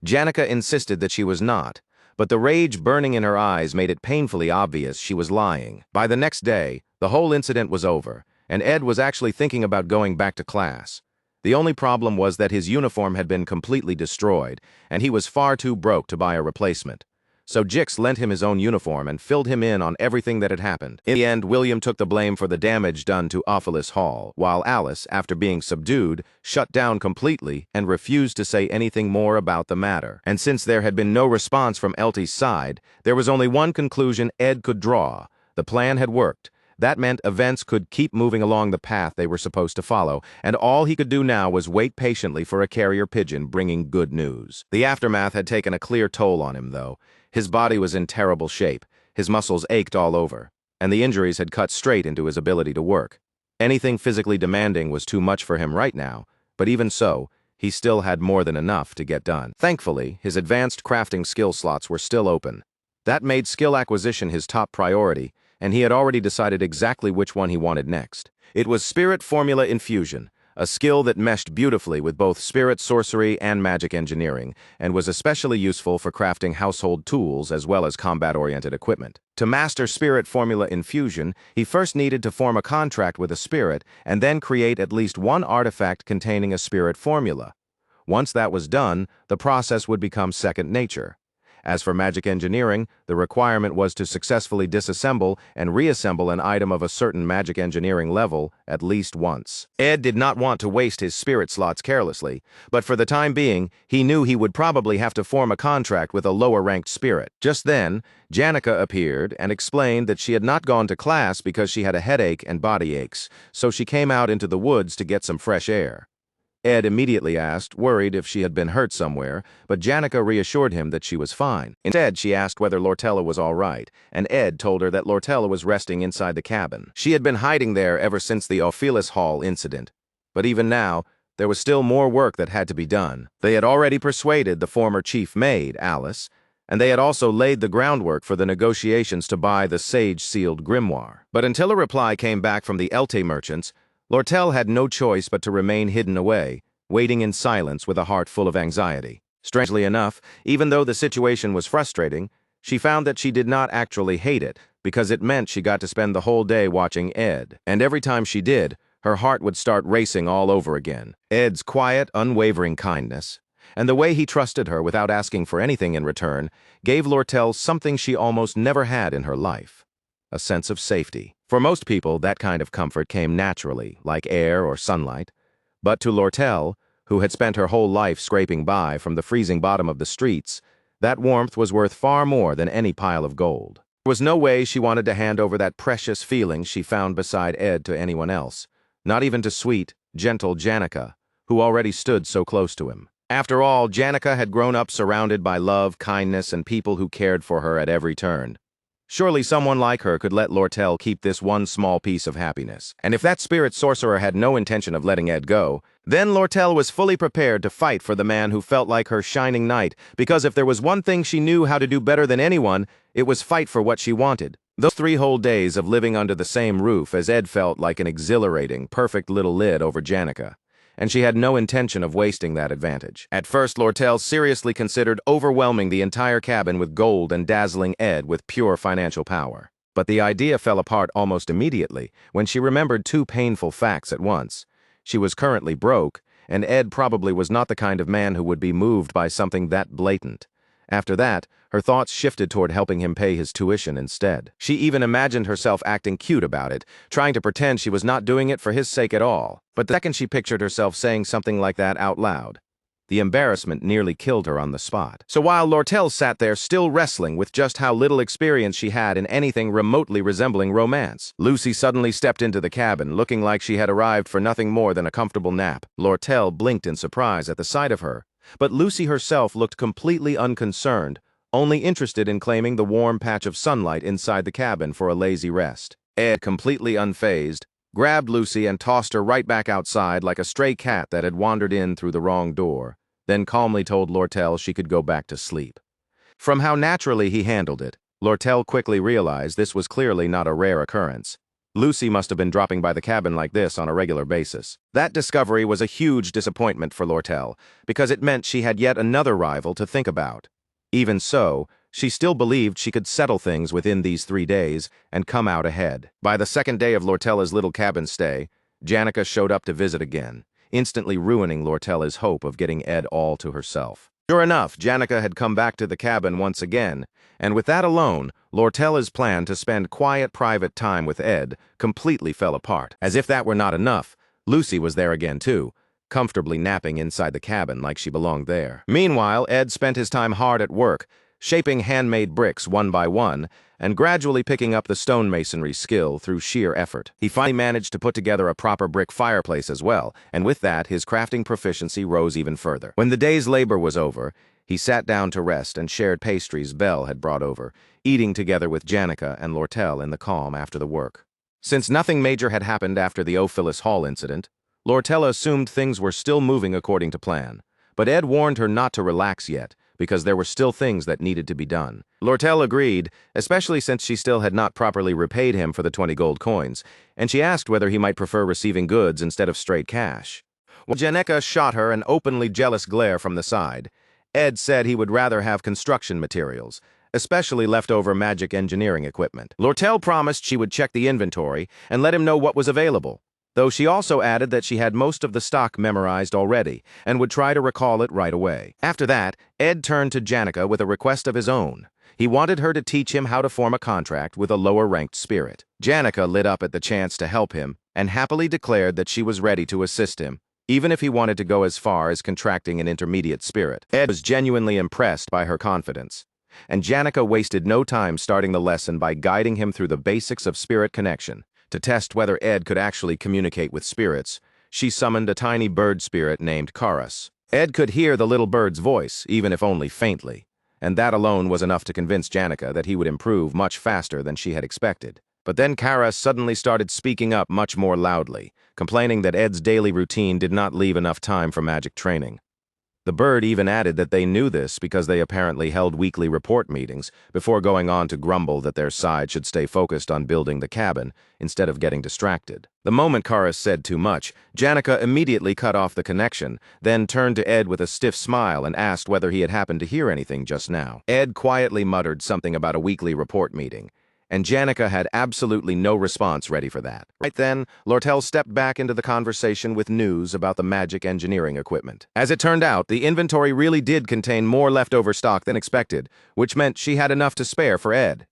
A: Janica insisted that she was not, but the rage burning in her eyes made it painfully obvious she was lying. By the next day, the whole incident was over, and Ed was actually thinking about going back to class. The only problem was that his uniform had been completely destroyed, and he was far too broke to buy a replacement. So Jix lent him his own uniform and filled him in on everything that had happened. In the end, William took the blame for the damage done to Ophelis Hall, while Alice, after being subdued, shut down completely and refused to say anything more about the matter. And since there had been no response from Elty's side, there was only one conclusion Ed could draw. The plan had worked. That meant events could keep moving along the path they were supposed to follow, and all he could do now was wait patiently for a carrier pigeon bringing good news. The aftermath had taken a clear toll on him, though. His body was in terrible shape, his muscles ached all over, and the injuries had cut straight into his ability to work. Anything physically demanding was too much for him right now, but even so, he still had more than enough to get done. Thankfully, his advanced crafting skill slots were still open. That made skill acquisition his top priority, and he had already decided exactly which one he wanted next. It was Spirit Formula Infusion, a skill that meshed beautifully with both spirit sorcery and magic engineering, and was especially useful for crafting household tools as well as combat-oriented equipment. To master Spirit Formula Infusion, he first needed to form a contract with a spirit and then create at least one artifact containing a spirit formula. Once that was done, the process would become second nature. As for magic engineering, the requirement was to successfully disassemble and reassemble an item of a certain magic engineering level at least once. Ed did not want to waste his spirit slots carelessly, but for the time being, he knew he would probably have to form a contract with a lower-ranked spirit. Just then, Janica appeared and explained that she had not gone to class because she had a headache and body aches, so she came out into the woods to get some fresh air. Ed immediately asked, worried if she had been hurt somewhere, but Janica reassured him that she was fine. Instead, she asked whether Lortella was all right, and Ed told her that Lortella was resting inside the cabin. She had been hiding there ever since the Ophelis Hall incident. But even now, there was still more work that had to be done. They had already persuaded the former chief maid, Alice, and they had also laid the groundwork for the negotiations to buy the sage-sealed grimoire. But until a reply came back from the Elte merchants, Lortel had no choice but to remain hidden away, waiting in silence with a heart full of anxiety. Strangely enough, even though the situation was frustrating, she found that she did not actually hate it, because it meant she got to spend the whole day watching Ed. And every time she did, her heart would start racing all over again. Ed's quiet, unwavering kindness, and the way he trusted her without asking for anything in return, gave Lortel something she almost never had in her life: a sense of safety. For most people, that kind of comfort came naturally, like air or sunlight. But to Lortel, who had spent her whole life scraping by from the freezing bottom of the streets, that warmth was worth far more than any pile of gold. There was no way she wanted to hand over that precious feeling she found beside Ed to anyone else, not even to sweet, gentle Janica, who already stood so close to him. After all, Janica had grown up surrounded by love, kindness, and people who cared for her at every turn. Surely someone like her could let Lortel keep this one small piece of happiness. And if that spirit sorcerer had no intention of letting Ed go, then Lortel was fully prepared to fight for the man who felt like her shining knight, because if there was one thing she knew how to do better than anyone, it was fight for what she wanted. Those 3 whole days of living under the same roof, as Ed felt like an exhilarating, perfect little lid over Janica, and she had no intention of wasting that advantage. At first, Lortel seriously considered overwhelming the entire cabin with gold and dazzling Ed with pure financial power. But the idea fell apart almost immediately when she remembered 2 painful facts at once. She was currently broke, and Ed probably was not the kind of man who would be moved by something that blatant. After that, her thoughts shifted toward helping him pay his tuition instead. She even imagined herself acting cute about it, trying to pretend she was not doing it for his sake at all. But the second she pictured herself saying something like that out loud, the embarrassment nearly killed her on the spot. So while Lortel sat there still wrestling with just how little experience she had in anything remotely resembling romance, Lucy suddenly stepped into the cabin, looking like she had arrived for nothing more than a comfortable nap. Lortel blinked in surprise at the sight of her, but Lucy herself looked completely unconcerned, only interested in claiming the warm patch of sunlight inside the cabin for a lazy rest. Ed, completely unfazed, grabbed Lucy and tossed her right back outside like a stray cat that had wandered in through the wrong door, then calmly told Lortel she could go back to sleep. From how naturally he handled it, Lortel quickly realized this was clearly not a rare occurrence. Lucy must have been dropping by the cabin like this on a regular basis. That discovery was a huge disappointment for Lortel, because it meant she had yet another rival to think about. Even so, she still believed she could settle things within these 3 days and come out ahead. By the second day of Lortella's little cabin stay, Janica showed up to visit again, instantly ruining Lortella's hope of getting Ed all to herself. Sure enough, Janica had come back to the cabin once again, and with that alone, Lortella's plan to spend quiet private time with Ed completely fell apart. As if that were not enough, Lucy was there again too, comfortably napping inside the cabin like she belonged there. Meanwhile, Ed spent his time hard at work, shaping handmade bricks one by one, and gradually picking up the stonemasonry skill through sheer effort. He finally managed to put together a proper brick fireplace as well, and with that, his crafting proficiency rose even further. When the day's labor was over, he sat down to rest and shared pastries Belle had brought over, eating together with Janica and Lortel in the calm after the work. Since nothing major had happened after the Ophelis Hall incident, Lortella assumed things were still moving according to plan, but Ed warned her not to relax yet, because there were still things that needed to be done. Lortel agreed, especially since she still had not properly repaid him for the 20 gold coins, and she asked whether he might prefer receiving goods instead of straight cash. While Janica shot her an openly jealous glare from the side, Ed said he would rather have construction materials, especially leftover magic engineering equipment. Lortel promised she would check the inventory and let him know what was available, though she also added that she had most of the stock memorized already and would try to recall it right away. After that, Ed turned to Janica with a request of his own. He wanted her to teach him how to form a contract with a lower-ranked spirit. Janica lit up at the chance to help him and happily declared that she was ready to assist him, even if he wanted to go as far as contracting an intermediate spirit. Ed was genuinely impressed by her confidence, and Janica wasted no time starting the lesson by guiding him through the basics of spirit connection. To test whether Ed could actually communicate with spirits, she summoned a tiny bird spirit named Karas. Ed could hear the little bird's voice, even if only faintly, and that alone was enough to convince Janica that he would improve much faster than she had expected. But then Karas suddenly started speaking up much more loudly, complaining that Ed's daily routine did not leave enough time for magic training. The bird even added that they knew this because they apparently held weekly report meetings before going on to grumble that their side should stay focused on building the cabin instead of getting distracted. The moment Karas said too much, Janica immediately cut off the connection, then turned to Ed with a stiff smile and asked whether he had happened to hear anything just now. Ed quietly muttered something about a weekly report meeting, and Janica had absolutely no response ready for that. Right then, Lortel stepped back into the conversation with news about the magic engineering equipment. As it turned out, the inventory really did contain more leftover stock than expected, which meant she had enough to spare for Ed.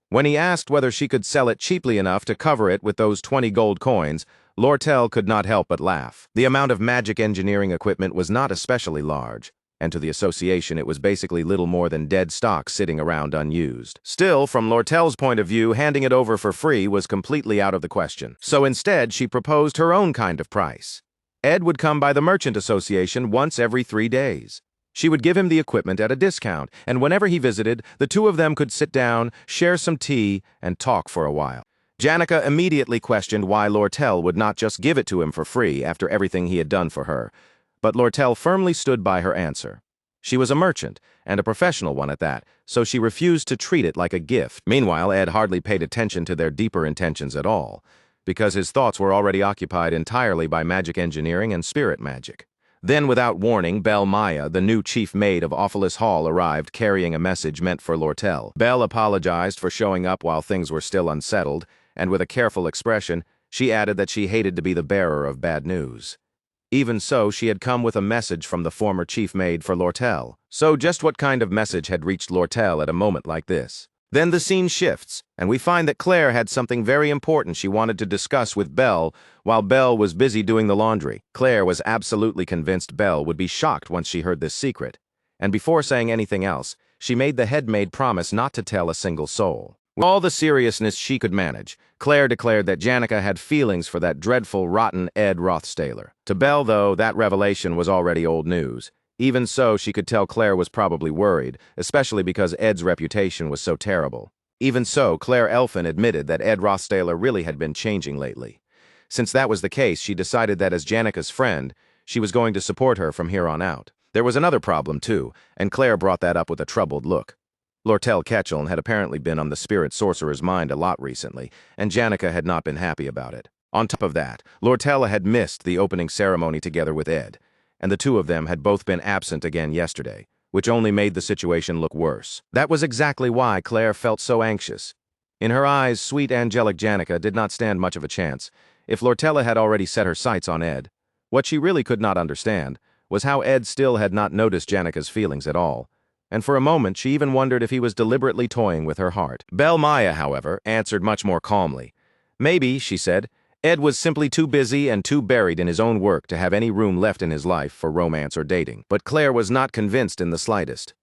A: When he asked whether she could sell it cheaply enough to cover it with those 20 gold coins, Lortel could not help but laugh. The amount of magic engineering equipment was not especially large, and to the association it was basically little more than dead stock sitting around unused. Still, from Lortel's point of view, handing it over for free was completely out of the question. So instead, she proposed her own kind of price. Ed would come by the Merchant Association once every 3 days. She would give him the equipment at a discount, and whenever he visited, the two of them could sit down, share some tea, and talk for a while. Janica immediately questioned why Lortel would not just give it to him for free after everything he had done for her, but Lortel firmly stood by her answer. She was a merchant, and a professional one at that, so she refused to treat it like a gift. Meanwhile, Ed hardly paid attention to their deeper intentions at all, because his thoughts were already occupied entirely by magic engineering and spirit magic. Then, without warning, Belle Maya, the new chief maid of Awfulest Hall, arrived carrying a message meant for Lortel. Belle apologized for showing up while things were still unsettled, and with a careful expression, she added that she hated to be the bearer of bad news. Even so, she had come with a message from the former chief maid for Lortel. So just what kind of message had reached Lortel at a moment like this? Then the scene shifts, and we find that Claire had something very important she wanted to discuss with Belle while Belle was busy doing the laundry. Claire was absolutely convinced Belle would be shocked once she heard this secret, and before saying anything else, she made the head maid promise not to tell a single soul. With all the seriousness she could manage, Claire declared that Janica had feelings for that dreadful, rotten Ed Rothstaler. To Belle, though, that revelation was already old news. Even so, she could tell Claire was probably worried, especially because Ed's reputation was so terrible. Even so, Claire Elfin admitted that Ed Rothstaler really had been changing lately. Since that was the case, she decided that as Janica's friend, she was going to support her from here on out. There was another problem, too, and Claire brought that up with a troubled look. Lortel Ketchel had apparently been on the spirit sorcerer's mind a lot recently, and Janica had not been happy about it. On top of that, Lortel had missed the opening ceremony together with Ed, and the two of them had both been absent again yesterday, which only made the situation look worse. That was exactly why Claire felt so anxious. In her eyes, sweet angelic Janica did not stand much of a chance. If Lortella had already set her sights on Ed, what she really could not understand was how Ed still had not noticed Janica's feelings at all, and for a moment she even wondered if he was deliberately toying with her heart. Belle Maya, however, answered much more calmly. Maybe, she said, Ed was simply too busy and too buried in his own work to have any room left in his life for romance or dating. But Claire was not convinced in the slightest.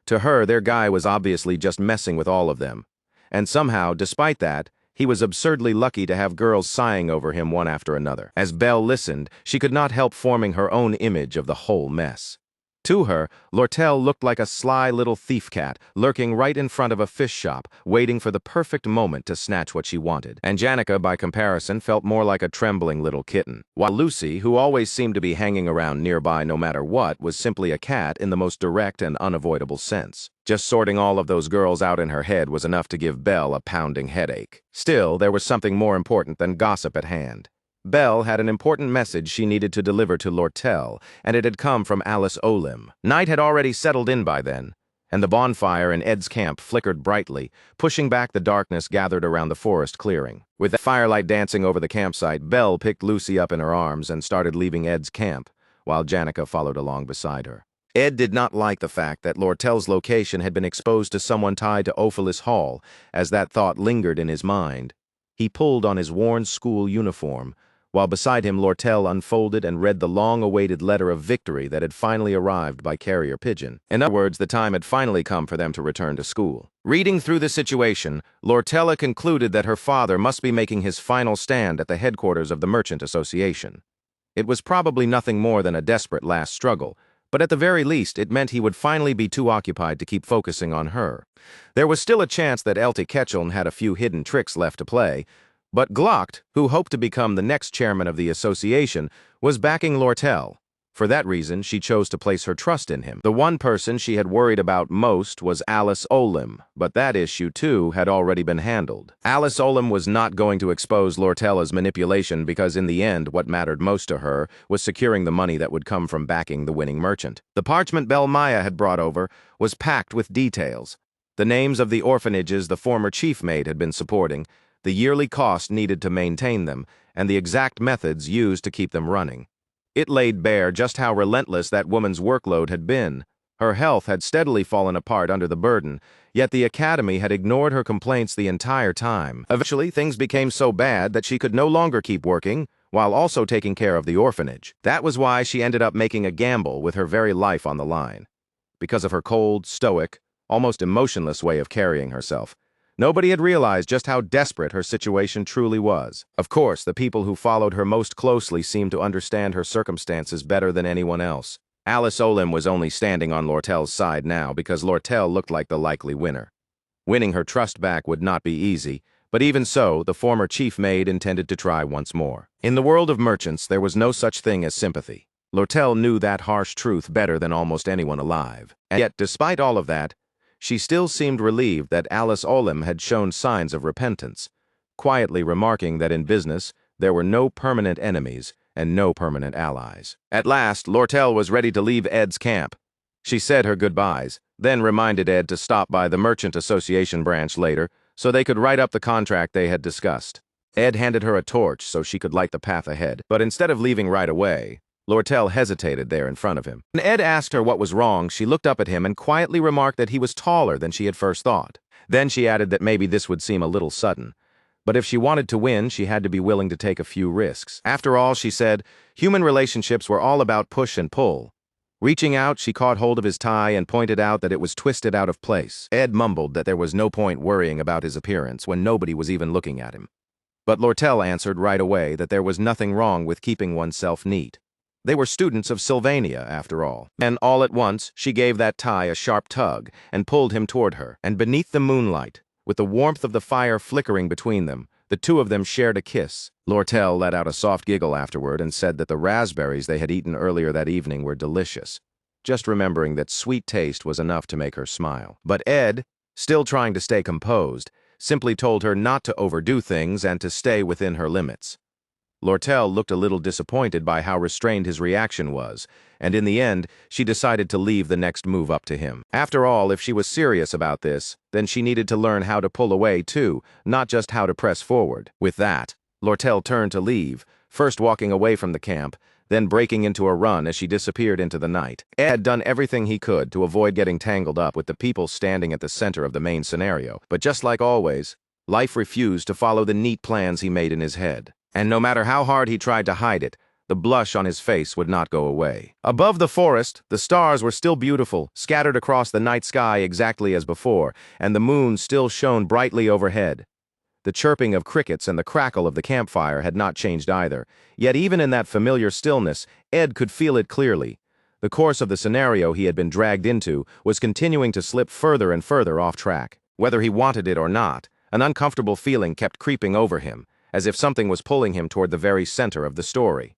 A: To her, their guy was obviously just messing with all of them. And somehow, despite that, he was absurdly lucky to have girls sighing over him one after another. As Belle listened, she could not help forming her own image of the whole mess. To her, Lortel looked like a sly little thief cat, lurking right in front of a fish shop, waiting for the perfect moment to snatch what she wanted. And Janica, by comparison, felt more like a trembling little kitten. While Lucy, who always seemed to be hanging around nearby no matter what, was simply a cat in the most direct and unavoidable sense. Just sorting all of those girls out in her head was enough to give Belle a pounding headache. Still, there was something more important than gossip at hand. Belle had an important message she needed to deliver to Lortel, and it had come from Alice Olim. Night had already settled in by then, and the bonfire in Ed's camp flickered brightly, pushing back the darkness gathered around the forest clearing. With the firelight dancing over the campsite, Belle picked Lucy up in her arms and started leaving Ed's camp, while Janica followed along beside her. Ed did not like the fact that Lortel's location had been exposed to someone tied to Ophelis Hall, as that thought lingered in his mind. He pulled on his worn school uniform, while beside him Lortel unfolded and read the long-awaited letter of victory that had finally arrived by carrier pigeon. In other words, the time had finally come for them to return to school. Reading through the situation, Lortella concluded that her father must be making his final stand at the headquarters of the Merchant Association. It was probably nothing more than a desperate last struggle, but at the very least it meant he would finally be too occupied to keep focusing on her. There was still a chance that Elty Ketchum had a few hidden tricks left to play, but Glocht, who hoped to become the next chairman of the association, was backing Lortel. For that reason, she chose to place her trust in him. The one person she had worried about most was Alice Olim, but that issue, too, had already been handled. Alice Olim was not going to expose Lortella's manipulation because in the end, what mattered most to her was securing the money that would come from backing the winning merchant. The parchment Belle Maya had brought over was packed with details. The names of the orphanages the former chief maid had been supporting, the yearly cost needed to maintain them, and the exact methods used to keep them running. It laid bare just how relentless that woman's workload had been. Her health had steadily fallen apart under the burden, yet the academy had ignored her complaints the entire time. Eventually, things became so bad that she could no longer keep working, while also taking care of the orphanage. That was why she ended up making a gamble with her very life on the line. Because of her cold, stoic, almost emotionless way of carrying herself. Nobody had realized just how desperate her situation truly was. Of course, the people who followed her most closely seemed to understand her circumstances better than anyone else. Alice Olim was only standing on Lortel's side now because Lortel looked like the likely winner. Winning her trust back would not be easy, but even so, the former chief maid intended to try once more. In the world of merchants, there was no such thing as sympathy. Lortel knew that harsh truth better than almost anyone alive. And yet, despite all of that, she still seemed relieved that Alice Olim had shown signs of repentance, quietly remarking that in business there were no permanent enemies and no permanent allies. At last, Lortel was ready to leave Ed's camp. She said her goodbyes, then reminded Ed to stop by the Merchant Association branch later so they could write up the contract they had discussed. Ed handed her a torch so she could light the path ahead, but instead of leaving right away, Lortel hesitated there in front of him. When Ed asked her what was wrong, she looked up at him and quietly remarked that he was taller than she had first thought. Then she added that maybe this would seem a little sudden. But if she wanted to win, she had to be willing to take a few risks. After all, she said, human relationships were all about push and pull. Reaching out, she caught hold of his tie and pointed out that it was twisted out of place. Ed mumbled that there was no point worrying about his appearance when nobody was even looking at him. But Lortel answered right away that there was nothing wrong with keeping oneself neat. They were students of Sylvania, after all. And all at once, she gave that tie a sharp tug and pulled him toward her. And beneath the moonlight, with the warmth of the fire flickering between them, the two of them shared a kiss. Lortel let out a soft giggle afterward and said that the raspberries they had eaten earlier that evening were delicious, just remembering that sweet taste was enough to make her smile. But Ed, still trying to stay composed, simply told her not to overdo things and to stay within her limits. Lortel looked a little disappointed by how restrained his reaction was, and in the end, she decided to leave the next move up to him. After all, if she was serious about this, then she needed to learn how to pull away too, not just how to press forward. With that, Lortel turned to leave, first walking away from the camp, then breaking into a run as she disappeared into the night. Ed had done everything he could to avoid getting tangled up with the people standing at the center of the main scenario, but just like always, life refused to follow the neat plans he made in his head. And no matter how hard he tried to hide it, the blush on his face would not go away. Above the forest, the stars were still beautiful, scattered across the night sky exactly as before, and the moon still shone brightly overhead. The chirping of crickets and the crackle of the campfire had not changed either, yet even in that familiar stillness, Ed could feel it clearly. The course of the scenario he had been dragged into was continuing to slip further and further off track. Whether he wanted it or not, an uncomfortable feeling kept creeping over him, as if something was pulling him toward the very center of the story.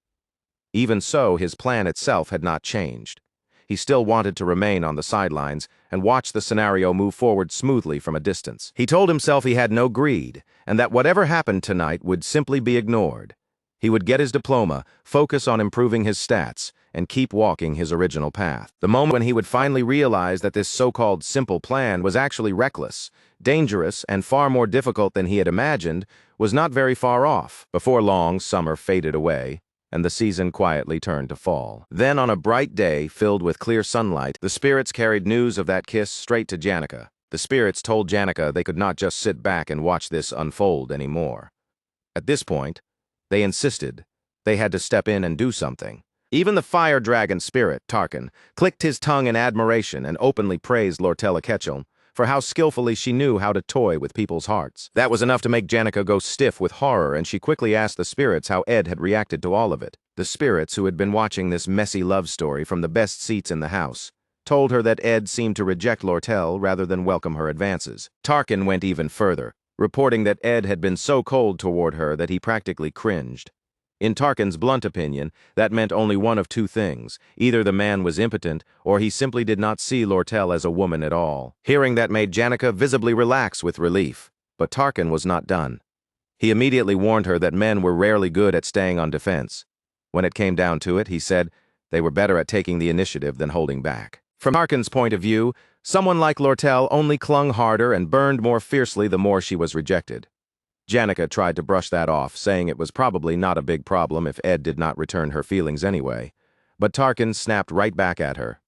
A: Even so, his plan itself had not changed. He still wanted to remain on the sidelines and watch the scenario move forward smoothly from a distance. He told himself he had no greed, and that whatever happened tonight would simply be ignored. He would get his diploma, focus on improving his stats, and keep walking his original path. The moment when he would finally realize that this so-called simple plan was actually reckless, dangerous, and far more difficult than he had imagined was not very far off. Before long, summer faded away, and the season quietly turned to fall. Then, on a bright day filled with clear sunlight, the spirits carried news of that kiss straight to Janica. The spirits told Janica they could not just sit back and watch this unfold anymore. At this point, they insisted they had to step in and do something. Even the fire dragon spirit, Tarkin, clicked his tongue in admiration and openly praised Lortella Ketchum for how skillfully she knew how to toy with people's hearts. That was enough to make Janica go stiff with horror, and she quickly asked the spirits how Ed had reacted to all of it. The spirits, who had been watching this messy love story from the best seats in the house, told her that Ed seemed to reject Lortell rather than welcome her advances. Tarkin went even further, reporting that Ed had been so cold toward her that he practically cringed. In Tarkin's blunt opinion, that meant only one of two things. Either the man was impotent, or he simply did not see Lortell as a woman at all. Hearing that made Janica visibly relax with relief. But Tarkin was not done. He immediately warned her that men were rarely good at staying on defense. When it came down to it, he said, they were better at taking the initiative than holding back. From Tarkin's point of view, someone like Lortell only clung harder and burned more fiercely the more she was rejected. Janica tried to brush that off, saying it was probably not a big problem if Ed did not return her feelings anyway. But Tarkin snapped right back at her.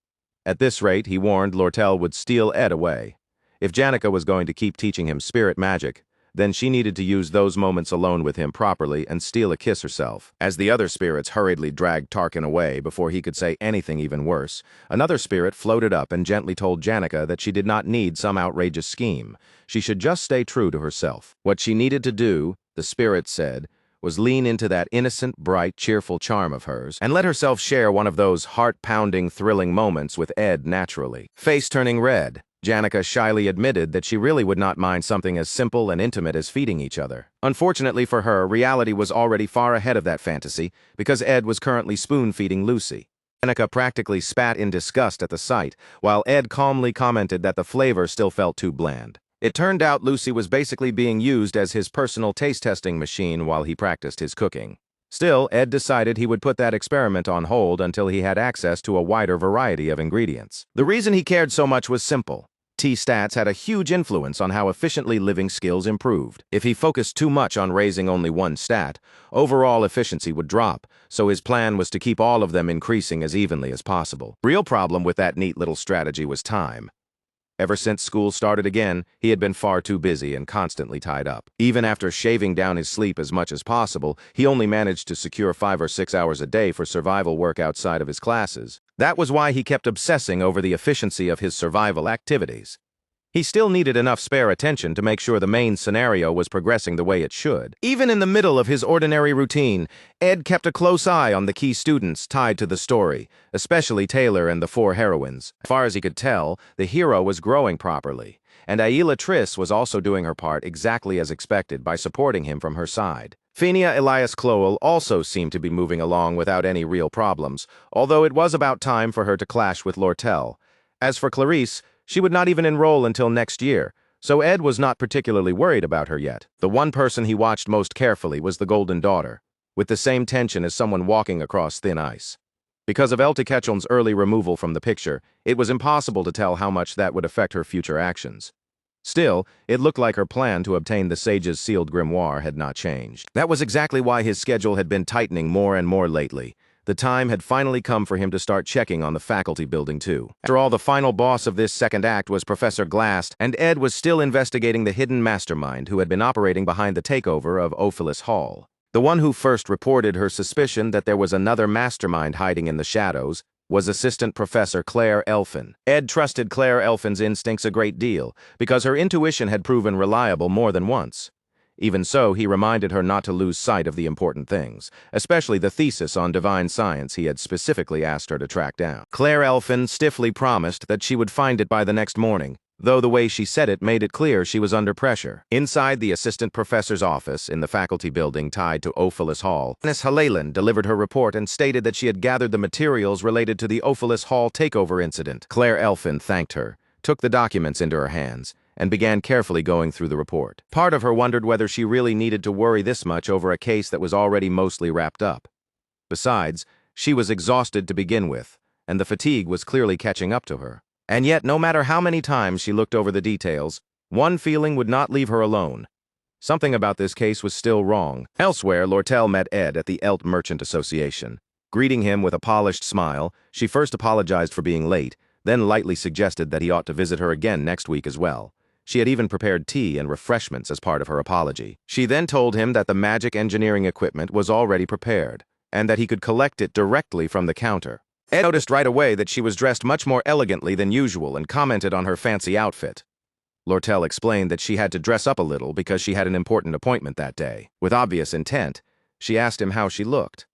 A: At this rate, he warned Lortell would steal Ed away. If Janica was going to keep teaching him spirit magic, then she needed to use those moments alone with him properly and steal a kiss herself. As the other spirits hurriedly dragged Tarkin away before he could say anything even worse, another spirit floated up and gently told Janica that she did not need some outrageous scheme. She should just stay true to herself. What she needed to do, the spirit said, was lean into that innocent, bright, cheerful charm of hers and let herself share one of those heart-pounding, thrilling moments with Ed naturally. Face turning red, Janica shyly admitted that she really would not mind something as simple and intimate as feeding each other. Unfortunately for her, reality was already far ahead of that fantasy because Ed was currently spoon-feeding Lucy. Janica practically spat in disgust at the sight, while Ed calmly commented that the flavor still felt too bland. It turned out Lucy was basically being used as his personal taste-testing machine while he practiced his cooking. Still, Ed decided he would put that experiment on hold until he had access to a wider variety of ingredients. The reason he cared so much was simple. T-stats had a huge influence on how efficiently living skills improved. If he focused too much on raising only one stat, overall efficiency would drop, so his plan was to keep all of them increasing as evenly as possible. Real problem with that neat little strategy was time. Ever since school started again, he had been far too busy and constantly tied up. Even after shaving down his sleep as much as possible, he only managed to secure 5 or 6 hours a day for survival work outside of his classes. That was why he kept obsessing over the efficiency of his survival activities. He still needed enough spare attention to make sure the main scenario was progressing the way it should. Even in the middle of his ordinary routine, Ed kept a close eye on the key students tied to the story, especially Taylor and the 4 heroines. As far as he could tell, the hero was growing properly, and Aila Triss was also doing her part exactly as expected by supporting him from her side. Phinia Elias Clowell also seemed to be moving along without any real problems, although it was about time for her to clash with Lortell. As for Clarice, she would not even enroll until next year, so Ed was not particularly worried about her yet. The one person he watched most carefully was the Golden Daughter, with the same tension as someone walking across thin ice. Because of Elta Ketchum's early removal from the picture, it was impossible to tell how much that would affect her future actions. Still, it looked like her plan to obtain the sage's sealed grimoire had not changed. That was exactly why his schedule had been tightening more and more lately. The time had finally come for him to start checking on the faculty building too. After all, the final boss of this second act was Professor Glast, and Ed was still investigating the hidden mastermind who had been operating behind the takeover of Ophilis Hall. The one who first reported her suspicion that there was another mastermind hiding in the shadows was Assistant Professor Claire Elfin. Ed trusted Claire Elfin's instincts a great deal, because her intuition had proven reliable more than once. Even so, he reminded her not to lose sight of the important things, especially the thesis on divine science he had specifically asked her to track down. Claire Elfin stiffly promised that she would find it by the next morning, though the way she said it made it clear she was under pressure. Inside the assistant professor's office in the faculty building tied to Ophelis Hall, Miss Halalen delivered her report and stated that she had gathered the materials related to the Ophelis Hall takeover incident. Claire Elfin thanked her, took the documents into her hands, and began carefully going through the report. Part of her wondered whether she really needed to worry this much over a case that was already mostly wrapped up. Besides, she was exhausted to begin with, and the fatigue was clearly catching up to her. And yet, no matter how many times she looked over the details, one feeling would not leave her alone. Something about this case was still wrong. Elsewhere, Lortel met Ed at the Elt Merchant Association. Greeting him with a polished smile, she first apologized for being late, then lightly suggested that he ought to visit her again next week as well. She had even prepared tea and refreshments as part of her apology. She then told him that the magic engineering equipment was already prepared, and that he could collect it directly from the counter. Ed noticed right away that she was dressed much more elegantly than usual and commented on her fancy outfit. Lortel explained that she had to dress up a little because she had an important appointment that day. With obvious intent, she asked him how she looked.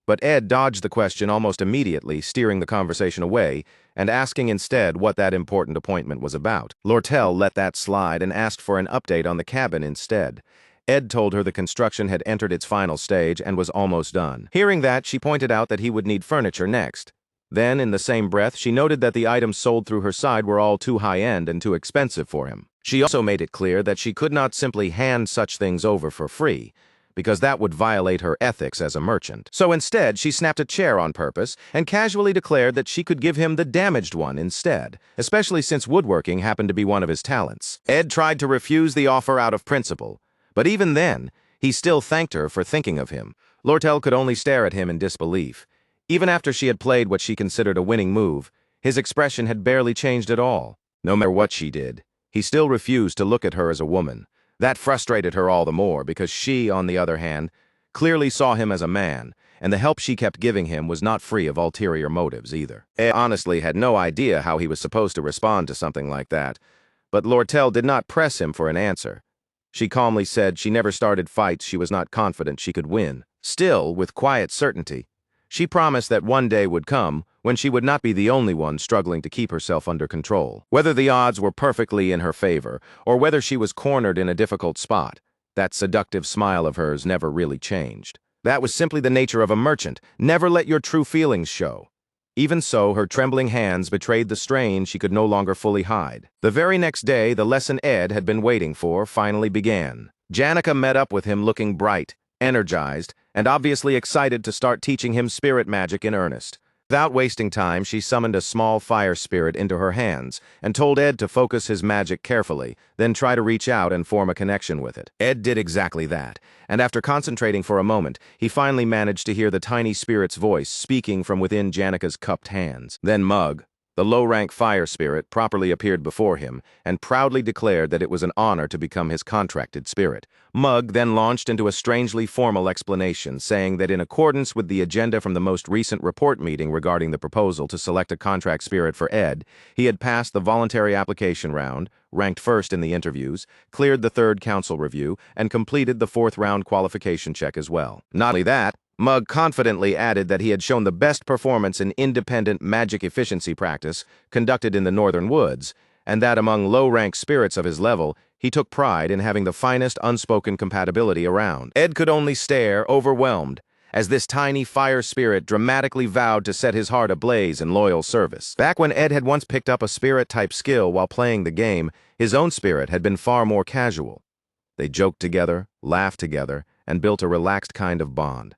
A: But Ed dodged the question almost immediately, steering the conversation away and asking instead what that important appointment was about. Lortel let that slide and asked for an update on the cabin instead. Ed told her the construction had entered its final stage and was almost done. Hearing that, she pointed out that he would need furniture next. Then, in the same breath, she noted that the items sold through her side were all too high-end and too expensive for him. She also made it clear that she could not simply hand such things over for free, because that would violate her ethics as a merchant. So instead, she snapped a chair on purpose and casually declared that she could give him the damaged one instead, especially since woodworking happened to be one of his talents. Ed tried to refuse the offer out of principle, but even then, he still thanked her for thinking of him. Lortel could only stare at him in disbelief. Even after she had played what she considered a winning move, his expression had barely changed at all. No matter what she did, he still refused to look at her as a woman. That frustrated her all the more because she, on the other hand, clearly saw him as a man, and the help she kept giving him was not free of ulterior motives either. Ed honestly had no idea how he was supposed to respond to something like that, but Lortel did not press him for an answer. She calmly said she never started fights she was not confident she could win. Still, with quiet certainty, she promised that one day would come when she would not be the only one struggling to keep herself under control. Whether the odds were perfectly in her favor, or whether she was cornered in a difficult spot, that seductive smile of hers never really changed. That was simply the nature of a merchant. Never let your true feelings show. Even so, her trembling hands betrayed the strain she could no longer fully hide. The very next day, the lesson Ed had been waiting for finally began. Janica met up with him looking bright, energized, and obviously excited to start teaching him spirit magic in earnest. Without wasting time, she summoned a small fire spirit into her hands and told Ed to focus his magic carefully, then try to reach out and form a connection with it. Ed did exactly that, and after concentrating for a moment, he finally managed to hear the tiny spirit's voice speaking from within Janica's cupped hands. Then Mug, the low-rank fire spirit, properly appeared before him and proudly declared that it was an honor to become his contracted spirit. Mug then launched into a strangely formal explanation, saying that in accordance with the agenda from the most recent report meeting regarding the proposal to select a contract spirit for Ed, he had passed the voluntary application round, ranked first in the interviews, cleared the third council review, and completed the fourth round qualification check as well. Not only that, Mug confidently added that he had shown the best performance in independent magic efficiency practice conducted in the Northern Woods, and that among low-rank spirits of his level, he took pride in having the finest unspoken compatibility around. Ed could only stare, overwhelmed, as this tiny fire spirit dramatically vowed to set his heart ablaze in loyal service. Back when Ed had once picked up a spirit-type skill while playing the game, his own spirit had been far more casual. They joked together, laughed together, and built a relaxed kind of bond.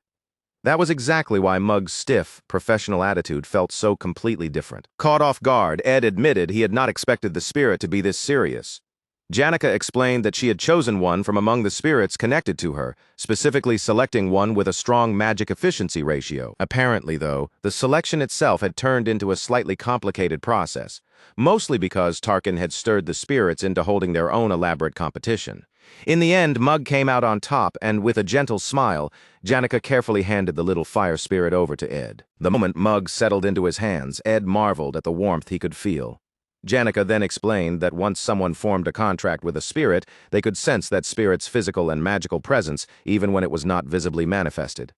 A: That was exactly why Mug's stiff, professional attitude felt so completely different. Caught off guard, Ed admitted he had not expected the spirit to be this serious. Janica explained that she had chosen one from among the spirits connected to her, specifically selecting one with a strong magic efficiency ratio. Apparently, though, the selection itself had turned into a slightly complicated process, mostly because Tarkin had stirred the spirits into holding their own elaborate competition. In the end, Mug came out on top, and with a gentle smile, Janica carefully handed the little fire spirit over to Ed. The moment Mug settled into his hands, Ed marveled at the warmth he could feel. Janica then explained that once someone formed a contract with a spirit, they could sense that spirit's physical and magical presence, even when it was not visibly manifested.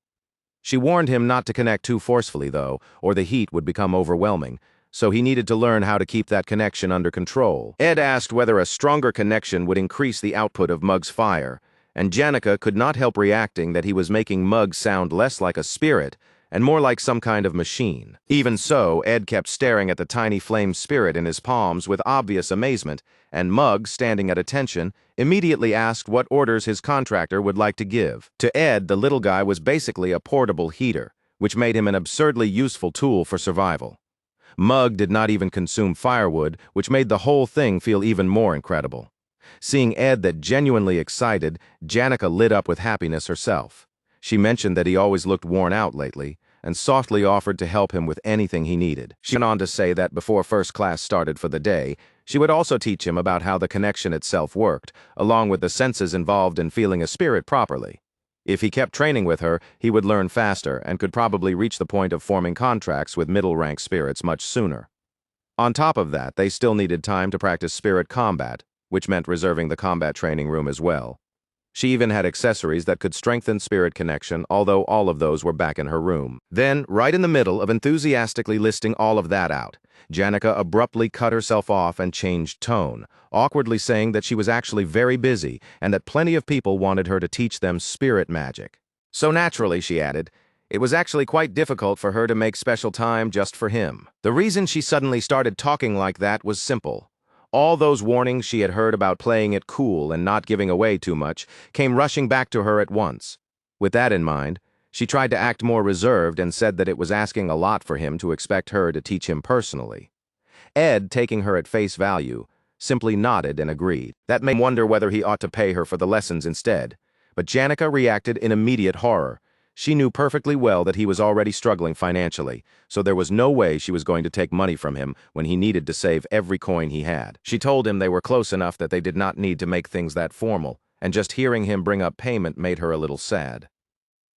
A: She warned him not to connect too forcefully, though, or the heat would become overwhelming, so he needed to learn how to keep that connection under control. Ed asked whether a stronger connection would increase the output of Mug's fire, and Janica could not help reacting that he was making Mug sound less like a spirit and more like some kind of machine. Even so, Ed kept staring at the tiny flame spirit in his palms with obvious amazement, and Mug, standing at attention, immediately asked what orders his contractor would like to give. To Ed, the little guy was basically a portable heater, which made him an absurdly useful tool for survival. Mug did not even consume firewood, which made the whole thing feel even more incredible. Seeing Ed that genuinely excited, Janica lit up with happiness herself. She mentioned that he always looked worn out lately, and softly offered to help him with anything he needed. She went on to say that before first class started for the day, she would also teach him about how the connection itself worked, along with the senses involved in feeling a spirit properly. If he kept training with her, he would learn faster and could probably reach the point of forming contracts with middle-rank spirits much sooner. On top of that, they still needed time to practice spirit combat, which meant reserving the combat training room as well. She even had accessories that could strengthen spirit connection, although all of those were back in her room. Then, right in the middle of enthusiastically listing all of that out, Janica abruptly cut herself off and changed tone, awkwardly saying that she was actually very busy and that plenty of people wanted her to teach them spirit magic. So naturally, she added, it was actually quite difficult for her to make special time just for him. The reason she suddenly started talking like that was simple. All those warnings she had heard about playing it cool and not giving away too much came rushing back to her at once. With that in mind, she tried to act more reserved and said that it was asking a lot for him to expect her to teach him personally. Ed, taking her at face value, simply nodded and agreed. That made him wonder whether he ought to pay her for the lessons instead. But Janica reacted in immediate horror. She knew perfectly well that he was already struggling financially, so there was no way she was going to take money from him when he needed to save every coin he had. She told him they were close enough that they did not need to make things that formal, and just hearing him bring up payment made her a little sad.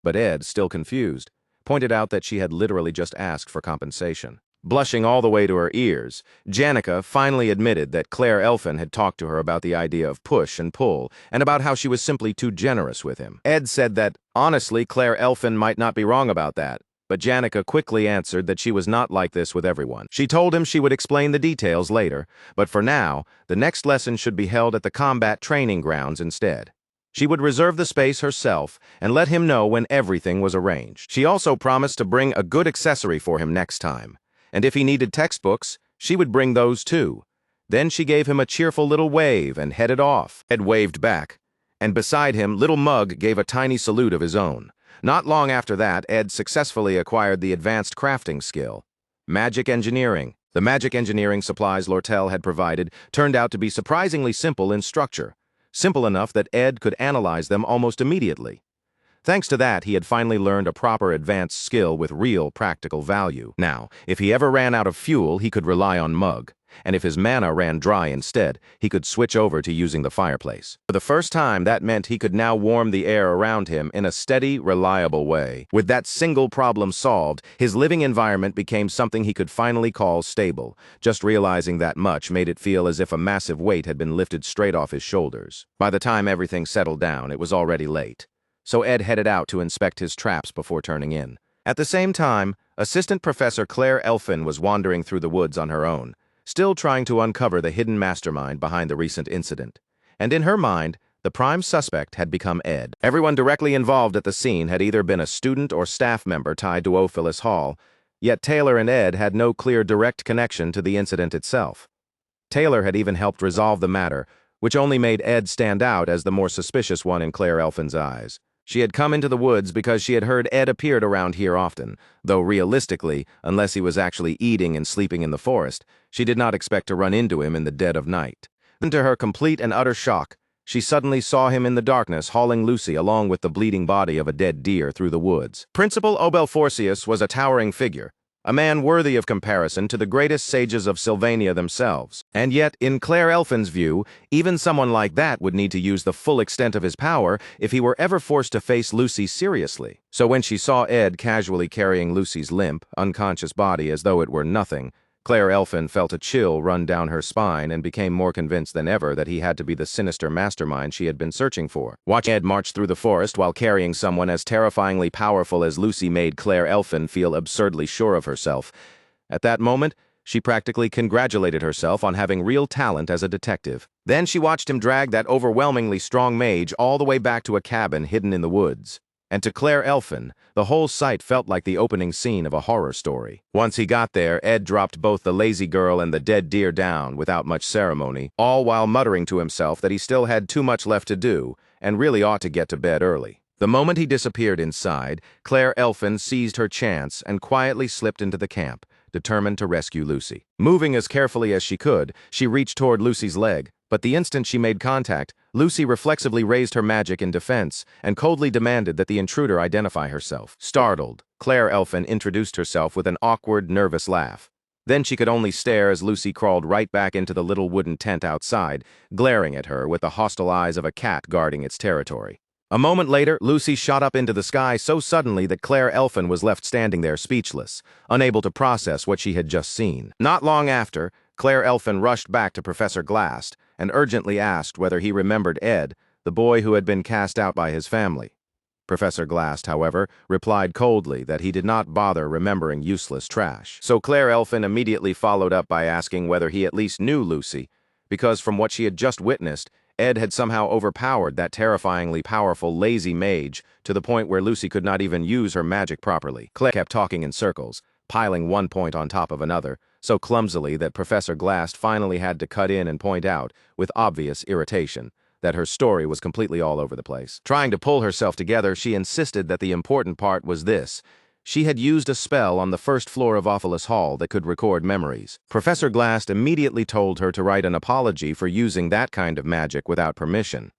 A: But Ed, still confused, pointed out that she had literally just asked for compensation. Blushing all the way to her ears, Janica finally admitted that Claire Elfin had talked to her about the idea of push and pull, and about how she was simply too generous with him. Ed said that, honestly, Claire Elfin might not be wrong about that, but Janica quickly answered that she was not like this with everyone. She told him she would explain the details later, but for now, the next lesson should be held at the combat training grounds instead. She would reserve the space herself and let him know when everything was arranged. She also promised to bring a good accessory for him next time. And if he needed textbooks, she would bring those too. Then she gave him a cheerful little wave and headed off. Ed waved back, and beside him, little Mug gave a tiny salute of his own. Not long after that, Ed successfully acquired the advanced crafting skill, magic engineering. The magic engineering supplies Lortel had provided turned out to be surprisingly simple in structure, simple enough that Ed could analyze them almost immediately. Thanks to that, he had finally learned a proper advanced skill with real practical value. Now, if he ever ran out of fuel, he could rely on Mug, and if his mana ran dry instead, he could switch over to using the fireplace. For the first time, that meant he could now warm the air around him in a steady, reliable way. With that single problem solved, his living environment became something he could finally call stable. Just realizing that much made it feel as if a massive weight had been lifted straight off his shoulders. By the time everything settled down, it was already late. So Ed headed out to inspect his traps before turning in. At the same time, Assistant Professor Claire Elfin was wandering through the woods on her own, still trying to uncover the hidden mastermind behind the recent incident. And in her mind, the prime suspect had become Ed. Everyone directly involved at the scene had either been a student or staff member tied to Ophilus Hall, yet Taylor and Ed had no clear direct connection to the incident itself. Taylor had even helped resolve the matter, which only made Ed stand out as the more suspicious one in Claire Elfin's eyes. She had come into the woods because she had heard Ed appeared around here often, though realistically, unless he was actually eating and sleeping in the forest, she did not expect to run into him in the dead of night. Then, to her complete and utter shock, she suddenly saw him in the darkness hauling Lucy along with the bleeding body of a dead deer through the woods. Principal Obelforcius was a towering figure, a man worthy of comparison to the greatest sages of Sylvania themselves. And yet, in Claire Elfin's view, even someone like that would need to use the full extent of his power if he were ever forced to face Lucy seriously. So when she saw Ed casually carrying Lucy's limp, unconscious body as though it were nothing, Claire Elfin felt a chill run down her spine and became more convinced than ever that he had to be the sinister mastermind she had been searching for. Watching Ed march through the forest while carrying someone as terrifyingly powerful as Lucy made Claire Elfin feel absurdly sure of herself. At that moment, she practically congratulated herself on having real talent as a detective. Then she watched him drag that overwhelmingly strong mage all the way back to a cabin hidden in the woods. And to Claire Elfin, the whole sight felt like the opening scene of a horror story. Once he got there, Ed dropped both the lazy girl and the dead deer down without much ceremony, all while muttering to himself that he still had too much left to do and really ought to get to bed early. The moment he disappeared inside, Claire Elfin seized her chance and quietly slipped into the camp, determined to rescue Lucy. Moving as carefully as she could, she reached toward Lucy's leg, but the instant she made contact, Lucy reflexively raised her magic in defense and coldly demanded that the intruder identify herself. Startled, Claire Elfin introduced herself with an awkward, nervous laugh. Then she could only stare as Lucy crawled right back into the little wooden tent outside, glaring at her with the hostile eyes of a cat guarding its territory. A moment later, Lucy shot up into the sky so suddenly that Claire Elfin was left standing there speechless, unable to process what she had just seen. Not long after, Claire Elfin rushed back to Professor Glast and urgently asked whether he remembered Ed, the boy who had been cast out by his family. Professor Glast, however, replied coldly that he did not bother remembering useless trash. So Claire Elfin immediately followed up by asking whether he at least knew Lucy, because from what she had just witnessed, Ed had somehow overpowered that terrifyingly powerful lazy mage to the point where Lucy could not even use her magic properly. Claire kept talking in circles, piling one point on top of another, so clumsily that Professor Glast finally had to cut in and point out, with obvious irritation, that her story was completely all over the place. Trying to pull herself together, she insisted that the important part was this: she had used a spell on the first floor of Ophelis Hall that could record memories. Professor Glast immediately told her to write an apology for using that kind of magic without permission.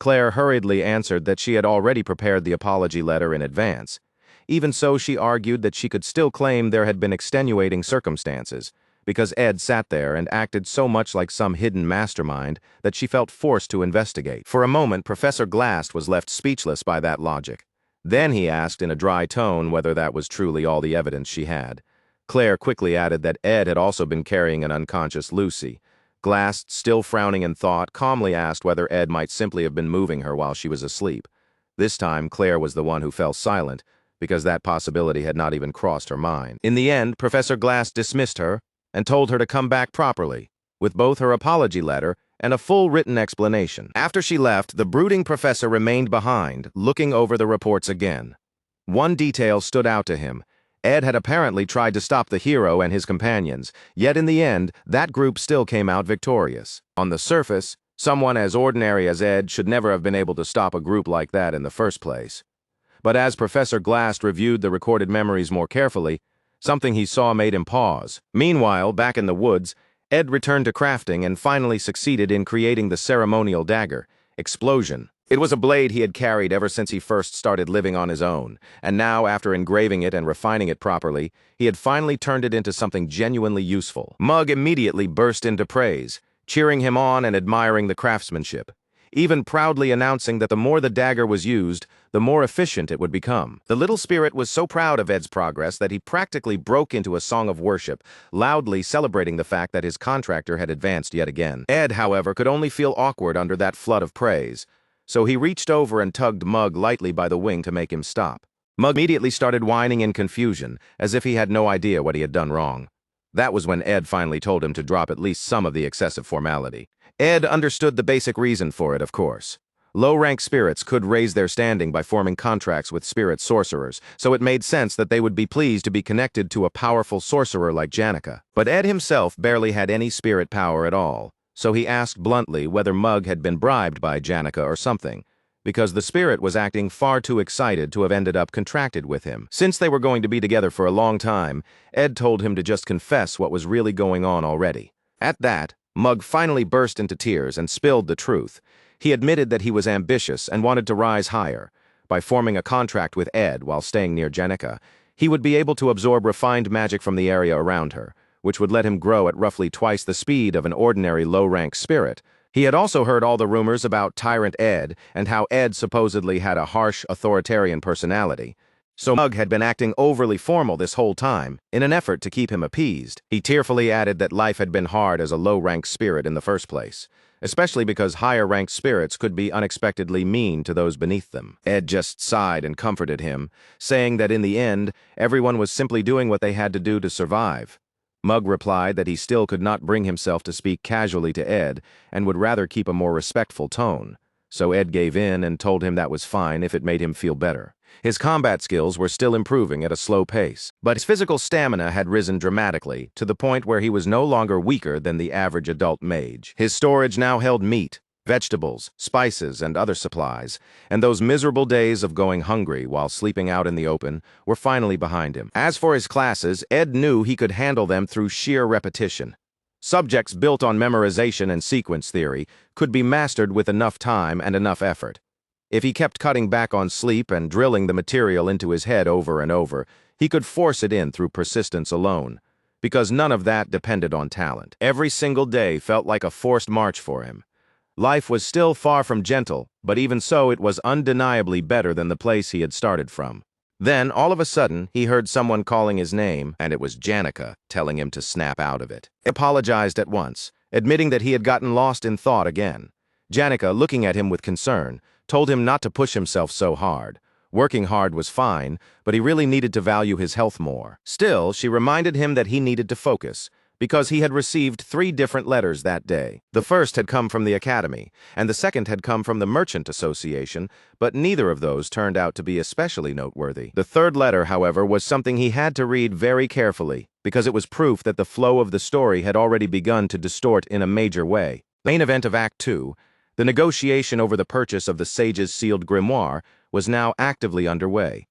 A: Claire hurriedly answered that she had already prepared the apology letter in advance. Even so, she argued that she could still claim there had been extenuating circumstances, because Ed sat there and acted so much like some hidden mastermind that she felt forced to investigate. For a moment, Professor Glast was left speechless by that logic. Then he asked in a dry tone whether that was truly all the evidence she had. Claire quickly added that Ed had also been carrying an unconscious Lucy. Glast, still frowning in thought, calmly asked whether Ed might simply have been moving her while she was asleep. This time, Claire was the one who fell silent, because that possibility had not even crossed her mind. In the end, Professor Glast dismissed her and told her to come back properly, with both her apology letter and a full written explanation. After she left, the brooding professor remained behind, looking over the reports again. One detail stood out to him. Ed had apparently tried to stop the hero and his companions, yet in the end, that group still came out victorious. On the surface, someone as ordinary as Ed should never have been able to stop a group like that in the first place. But as Professor Glast reviewed the recorded memories more carefully, something he saw made him pause. Meanwhile, back in the woods, Ed returned to crafting and finally succeeded in creating the ceremonial dagger, Explosion. It was a blade he had carried ever since he first started living on his own, and now, after engraving it and refining it properly, he had finally turned it into something genuinely useful. Mug immediately burst into praise, cheering him on and admiring the craftsmanship, even proudly announcing that the more the dagger was used, the more efficient it would become. The little spirit was so proud of Ed's progress that he practically broke into a song of worship, loudly celebrating the fact that his contractor had advanced yet again. Ed, however, could only feel awkward under that flood of praise, so he reached over and tugged Mug lightly by the wing to make him stop. Mug immediately started whining in confusion, as if he had no idea what he had done wrong. That was when Ed finally told him to drop at least some of the excessive formality. Ed understood the basic reason for it, of course. Low-rank spirits could raise their standing by forming contracts with spirit sorcerers, so it made sense that they would be pleased to be connected to a powerful sorcerer like Janica. But Ed himself barely had any spirit power at all, so he asked bluntly whether Mug had been bribed by Janica or something, because the spirit was acting far too excited to have ended up contracted with him. Since they were going to be together for a long time, Ed told him to just confess what was really going on already. At that, Mug finally burst into tears and spilled the truth. He admitted that he was ambitious and wanted to rise higher. By forming a contract with Ed while staying near Janica, he would be able to absorb refined magic from the area around her, which would let him grow at roughly twice the speed of an ordinary low-rank spirit. He had also heard all the rumors about Tyrant Ed and how Ed supposedly had a harsh, authoritarian personality. So Mug had been acting overly formal this whole time, in an effort to keep him appeased. He tearfully added that life had been hard as a low-ranked spirit in the first place, especially because higher-ranked spirits could be unexpectedly mean to those beneath them. Ed just sighed and comforted him, saying that in the end, everyone was simply doing what they had to do to survive. Mug replied that he still could not bring himself to speak casually to Ed and would rather keep a more respectful tone. So Ed gave in and told him that was fine if it made him feel better. His combat skills were still improving at a slow pace, but his physical stamina had risen dramatically to the point where he was no longer weaker than the average adult mage. His storage now held meat, vegetables, spices, and other supplies, and those miserable days of going hungry while sleeping out in the open were finally behind him. As for his classes, Ed knew he could handle them through sheer repetition. Subjects built on memorization and sequence theory could be mastered with enough time and enough effort. If he kept cutting back on sleep and drilling the material into his head over and over, he could force it in through persistence alone, because none of that depended on talent. Every single day felt like a forced march for him. Life was still far from gentle, but even so it was undeniably better than the place he had started from. Then, all of a sudden, he heard someone calling his name, and it was Janica telling him to snap out of it. He apologized at once, admitting that he had gotten lost in thought again. Janica, looking at him with concern, told him not to push himself so hard. Working hard was fine, but he really needed to value his health more. Still, she reminded him that he needed to focus, because he had received 3 different letters that day. The first had come from the Academy, and the second had come from the Merchant Association, but neither of those turned out to be especially noteworthy. The third letter, however, was something he had to read very carefully, because it was proof that the flow of the story had already begun to distort in a major way. Main event of Act 2, the negotiation over the purchase of the Sage's sealed grimoire, was now actively underway.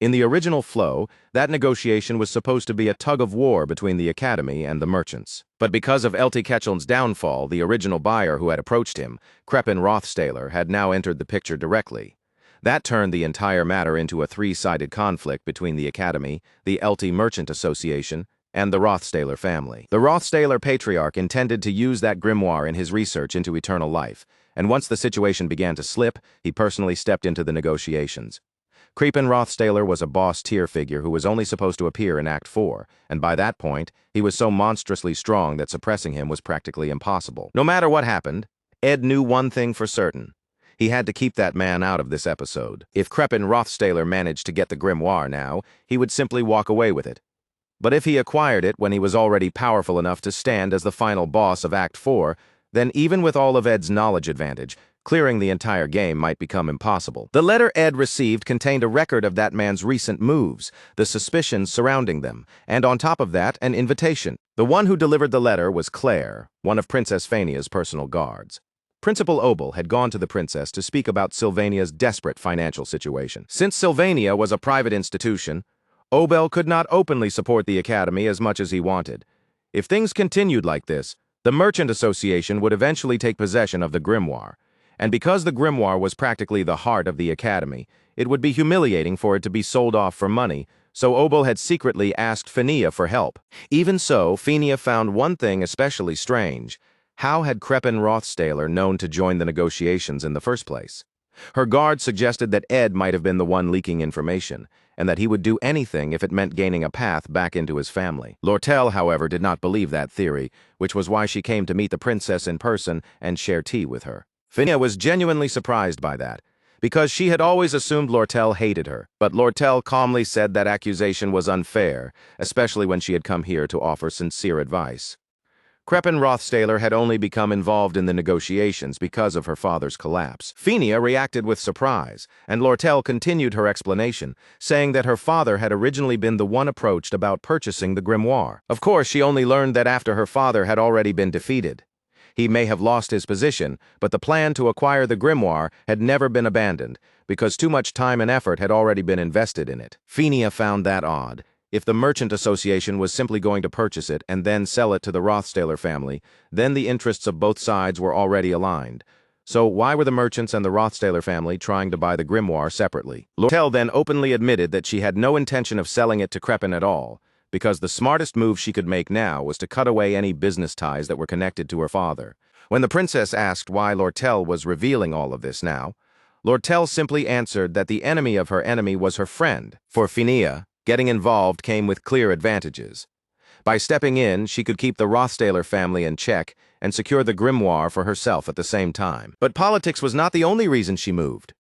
A: In the original flow, that negotiation was supposed to be a tug-of-war between the Academy and the merchants. But because of Elty Ketcheln's downfall, the original buyer who had approached him, Krepin Rothstaler, had now entered the picture directly. That turned the entire matter into a 3-sided conflict between the Academy, the Elty Merchant Association, and the Rothstaler family. The Rothstaler patriarch intended to use that grimoire in his research into eternal life, and once the situation began to slip, he personally stepped into the negotiations. Krepin Rothstaler was a boss-tier figure who was only supposed to appear in Act 4, and by that point, he was so monstrously strong that suppressing him was practically impossible. No matter what happened, Ed knew one thing for certain. He had to keep that man out of this episode. If Krepin Rothstaler managed to get the grimoire now, he would simply walk away with it. But if he acquired it when he was already powerful enough to stand as the final boss of Act 4, then even with all of Ed's knowledge advantage, clearing the entire game might become impossible. The letter Ed received contained a record of that man's recent moves, the suspicions surrounding them, and on top of that, an invitation. The one who delivered the letter was Claire, one of Princess Phania's personal guards. Principal Obel had gone to the princess to speak about Sylvania's desperate financial situation. Since Sylvania was a private institution, Obel could not openly support the Academy as much as he wanted. If things continued like this, the Merchant Association would eventually take possession of the grimoire, and because the grimoire was practically the heart of the Academy, it would be humiliating for it to be sold off for money, so Obel had secretly asked Phania for help. Even so, Phania found one thing especially strange. How had Krepin Rothstaler known to join the negotiations in the first place? Her guard suggested that Ed might have been the one leaking information, and that he would do anything if it meant gaining a path back into his family. Lortel, however, did not believe that theory, which was why she came to meet the princess in person and share tea with her. Phania was genuinely surprised by that, because she had always assumed Lortel hated her, but Lortel calmly said that accusation was unfair, especially when she had come here to offer sincere advice. Krepin Rothstaler had only become involved in the negotiations because of her father's collapse. Phania reacted with surprise, and Lortel continued her explanation, saying that her father had originally been the one approached about purchasing the grimoire. Of course, she only learned that after her father had already been defeated. He may have lost his position, but the plan to acquire the grimoire had never been abandoned, because too much time and effort had already been invested in it. Phania found that odd. If the Merchant Association was simply going to purchase it and then sell it to the Rothstaler family, then the interests of both sides were already aligned. So why were the merchants and the Rothstaler family trying to buy the grimoire separately? Lortel then openly admitted that she had no intention of selling it to Krepin at all, because the smartest move she could make now was to cut away any business ties that were connected to her father. When the princess asked why Lortel was revealing all of this now, Lortel simply answered that the enemy of her enemy was her friend. For Phineas, getting involved came with clear advantages. By stepping in, she could keep the Rothstaler family in check and secure the grimoire for herself at the same time. But politics was not the only reason she moved.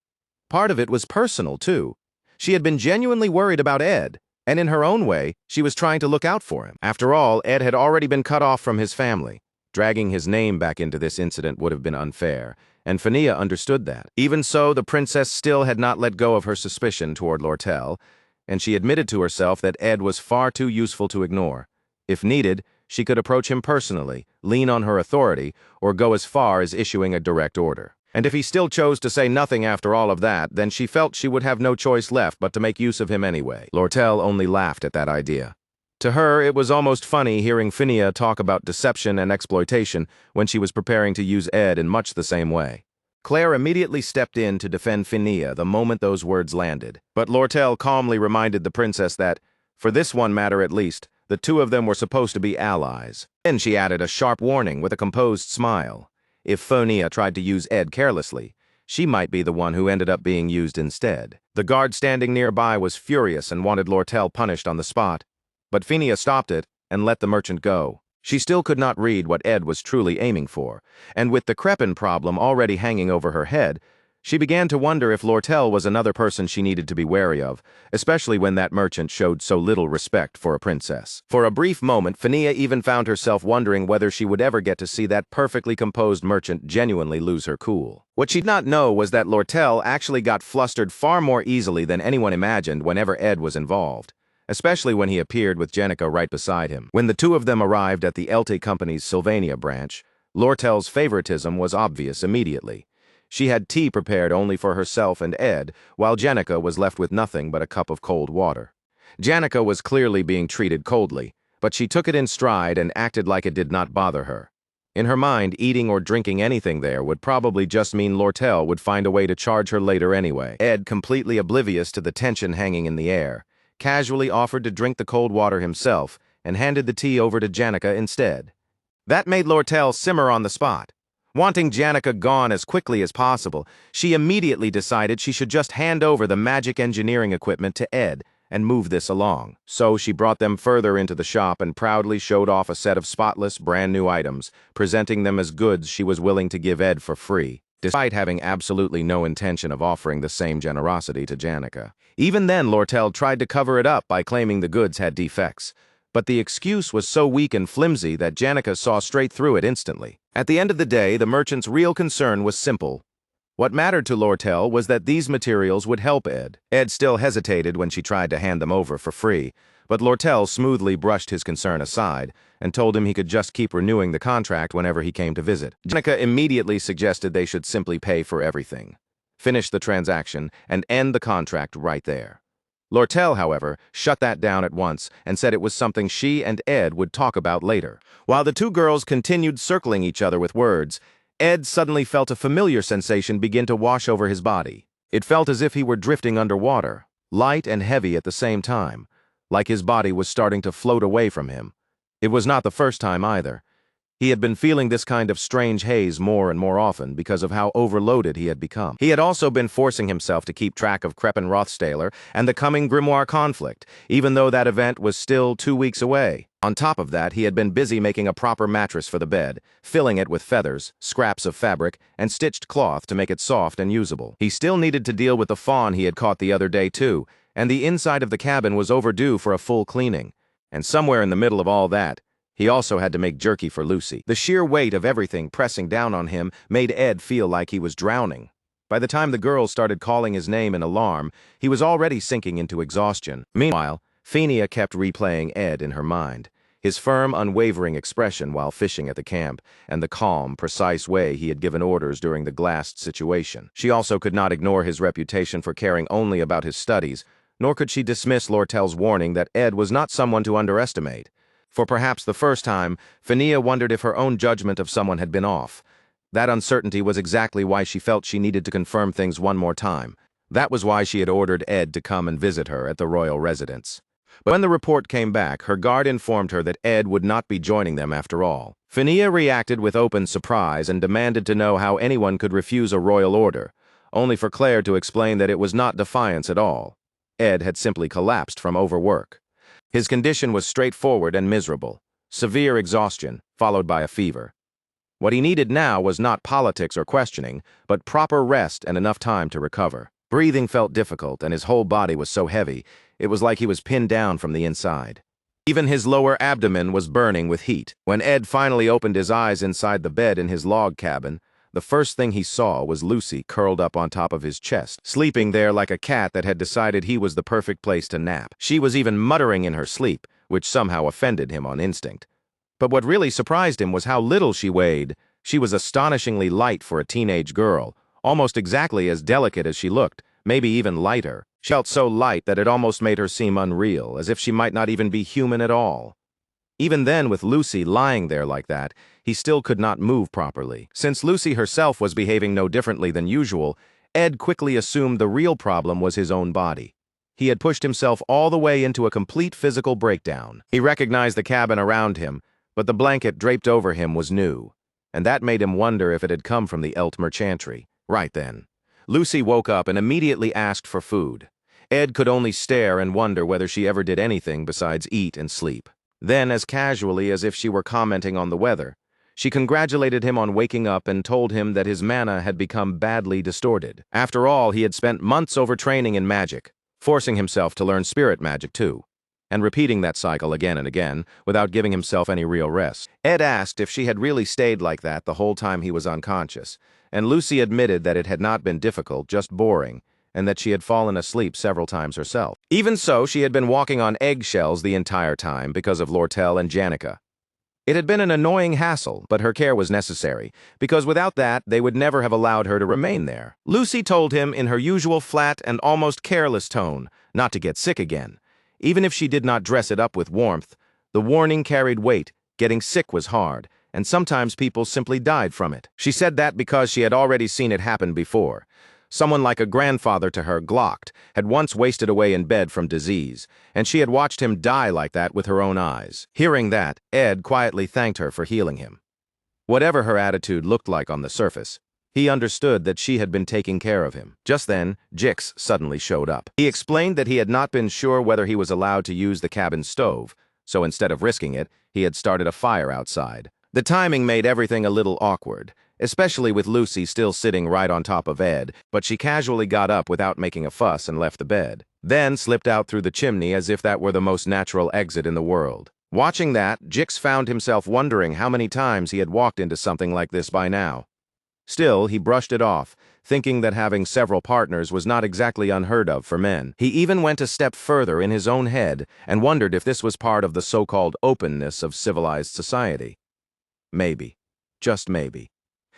A: Part of it was personal, too. She had been genuinely worried about Ed, and in her own way, she was trying to look out for him. After all, Ed had already been cut off from his family. Dragging his name back into this incident would have been unfair, and Phineas understood that. Even so, the princess still had not let go of her suspicion toward Lortel, and she admitted to herself that Ed was far too useful to ignore. If needed, she could approach him personally, lean on her authority, or go as far as issuing a direct order. And if he still chose to say nothing after all of that, then she felt she would have no choice left but to make use of him anyway. Lortel only laughed at that idea. To her, it was almost funny hearing Phineas talk about deception and exploitation when she was preparing to use Ed in much the same way. Claire immediately stepped in to defend Phineas the moment those words landed, but Lortel calmly reminded the princess that, for this one matter at least, the two of them were supposed to be allies. Then she added a sharp warning with a composed smile. If Phineas tried to use Ed carelessly, she might be the one who ended up being used instead. The guard standing nearby was furious and wanted Lortel punished on the spot, but Phineas stopped it and let the merchant go. She still could not read what Ed was truly aiming for, and with the Crepin problem already hanging over her head, she began to wonder if Lortel was another person she needed to be wary of, especially when that merchant showed so little respect for a princess. For a brief moment, Phineas even found herself wondering whether she would ever get to see that perfectly composed merchant genuinely lose her cool. What she did not know was that Lortel actually got flustered far more easily than anyone imagined whenever Ed was involved, especially when he appeared with Jenica right beside him. When the two of them arrived at the Elte Company's Sylvania branch, Lortel's favoritism was obvious immediately. She had tea prepared only for herself and Ed, while Jenica was left with nothing but a cup of cold water. Jenica was clearly being treated coldly, but she took it in stride and acted like it did not bother her. In her mind, eating or drinking anything there would probably just mean Lortel would find a way to charge her later anyway. Ed, completely oblivious to the tension hanging in the air, casually offered to drink the cold water himself and handed the tea over to Jenica instead. That made Lortel simmer on the spot. Wanting Jenica gone as quickly as possible, she immediately decided she should just hand over the magic engineering equipment to Ed and move this along. So she brought them further into the shop and proudly showed off a set of spotless, brand-new items, presenting them as goods she was willing to give Ed for free, despite having absolutely no intention of offering the same generosity to Jenica. Even then, Lortel tried to cover it up by claiming the goods had defects, but the excuse was so weak and flimsy that Jenica saw straight through it instantly. At the end of the day, the merchant's real concern was simple. What mattered to Lortel was that these materials would help Ed. Ed still hesitated when she tried to hand them over for free, but Lortel smoothly brushed his concern aside and told him he could just keep renewing the contract whenever he came to visit. Jenica immediately suggested they should simply pay for everything, finish the transaction, and end the contract right there. Lortel, however, shut that down at once and said it was something she and Ed would talk about later. While the two girls continued circling each other with words, Ed suddenly felt a familiar sensation begin to wash over his body. It felt as if he were drifting underwater, light and heavy at the same time, like his body was starting to float away from him. It was not the first time either. He had been feeling this kind of strange haze more and more often because of how overloaded he had become. He had also been forcing himself to keep track of Crepin Rothstaler and the coming grimoire conflict, even though that event was still 2 weeks away. On top of that, he had been busy making a proper mattress for the bed, filling it with feathers, scraps of fabric, and stitched cloth to make it soft and usable. He still needed to deal with the fawn he had caught the other day too, and the inside of the cabin was overdue for a full cleaning. And somewhere in the middle of all that, he also had to make jerky for Lucy. The sheer weight of everything pressing down on him made Ed feel like he was drowning. By the time the girls started calling his name in alarm, he was already sinking into exhaustion. Meanwhile, Phineas kept replaying Ed in her mind, his firm, unwavering expression while fishing at the camp, and the calm, precise way he had given orders during the glassed situation. She also could not ignore his reputation for caring only about his studies, nor could she dismiss Lortel's warning that Ed was not someone to underestimate. For perhaps the first time, Phineas wondered if her own judgment of someone had been off. That uncertainty was exactly why she felt she needed to confirm things one more time. That was why she had ordered Ed to come and visit her at the royal residence. But when the report came back, her guard informed her that Ed would not be joining them after all. Phineas reacted with open surprise and demanded to know how anyone could refuse a royal order, only for Claire to explain that it was not defiance at all. Ed had simply collapsed from overwork. His condition was straightforward and miserable: severe exhaustion, followed by a fever. What he needed now was not politics or questioning, but proper rest and enough time to recover. Breathing felt difficult, and his whole body was so heavy, it was like he was pinned down from the inside. Even his lower abdomen was burning with heat. When Ed finally opened his eyes inside the bed in his log cabin, the first thing he saw was Lucy curled up on top of his chest, sleeping there like a cat that had decided he was the perfect place to nap. She was even muttering in her sleep, which somehow offended him on instinct. But what really surprised him was how little she weighed. She was astonishingly light for a teenage girl, almost exactly as delicate as she looked, maybe even lighter. She felt so light that it almost made her seem unreal, as if she might not even be human at all. Even then, with Lucy lying there like that, he still could not move properly. Since Lucy herself was behaving no differently than usual, Ed quickly assumed the real problem was his own body. He had pushed himself all the way into a complete physical breakdown. He recognized the cabin around him, but the blanket draped over him was new, and that made him wonder if it had come from the mercenary. Right then, Lucy woke up and immediately asked for food. Ed could only stare and wonder whether she ever did anything besides eat and sleep. Then, as casually as if she were commenting on the weather, she congratulated him on waking up and told him that his mana had become badly distorted. After all, he had spent months overtraining in magic, forcing himself to learn spirit magic too, and repeating that cycle again and again without giving himself any real rest. Ed asked if she had really stayed like that the whole time he was unconscious, and Lucy admitted that it had not been difficult, just boring, and that she had fallen asleep several times herself. Even so, she had been walking on eggshells the entire time because of Lortel and Janica. It had been an annoying hassle, but her care was necessary, because without that, they would never have allowed her to remain there. Lucy told him in her usual flat and almost careless tone not to get sick again. Even if she did not dress it up with warmth, the warning carried weight. Getting sick was hard, and sometimes people simply died from it. She said that because she had already seen it happen before. Someone like a grandfather to her, Glocked, had once wasted away in bed from disease, and she had watched him die like that with her own eyes. Hearing that, Ed quietly thanked her for healing him. Whatever her attitude looked like on the surface, he understood that she had been taking care of him. Just then, Jix suddenly showed up. He explained that he had not been sure whether he was allowed to use the cabin stove, so instead of risking it, he had started a fire outside. The timing made everything a little awkward, especially with Lucy still sitting right on top of Ed, but she casually got up without making a fuss and left the bed, then slipped out through the chimney as if that were the most natural exit in the world. Watching that, Jix found himself wondering how many times he had walked into something like this by now. Still, he brushed it off, thinking that having several partners was not exactly unheard of for men. He even went a step further in his own head and wondered if this was part of the so-called openness of civilized society. Maybe. Just maybe.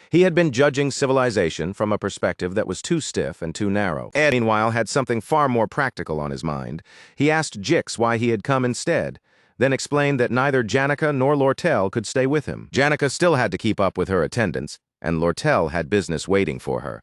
A: He had been judging civilization from a perspective that was too stiff and too narrow. Ed, meanwhile, had something far more practical on his mind. He asked Jix why he had come instead, then explained that neither Janica nor Lortel could stay with him. Janica still had to keep up with her attendance, and Lortel had business waiting for her.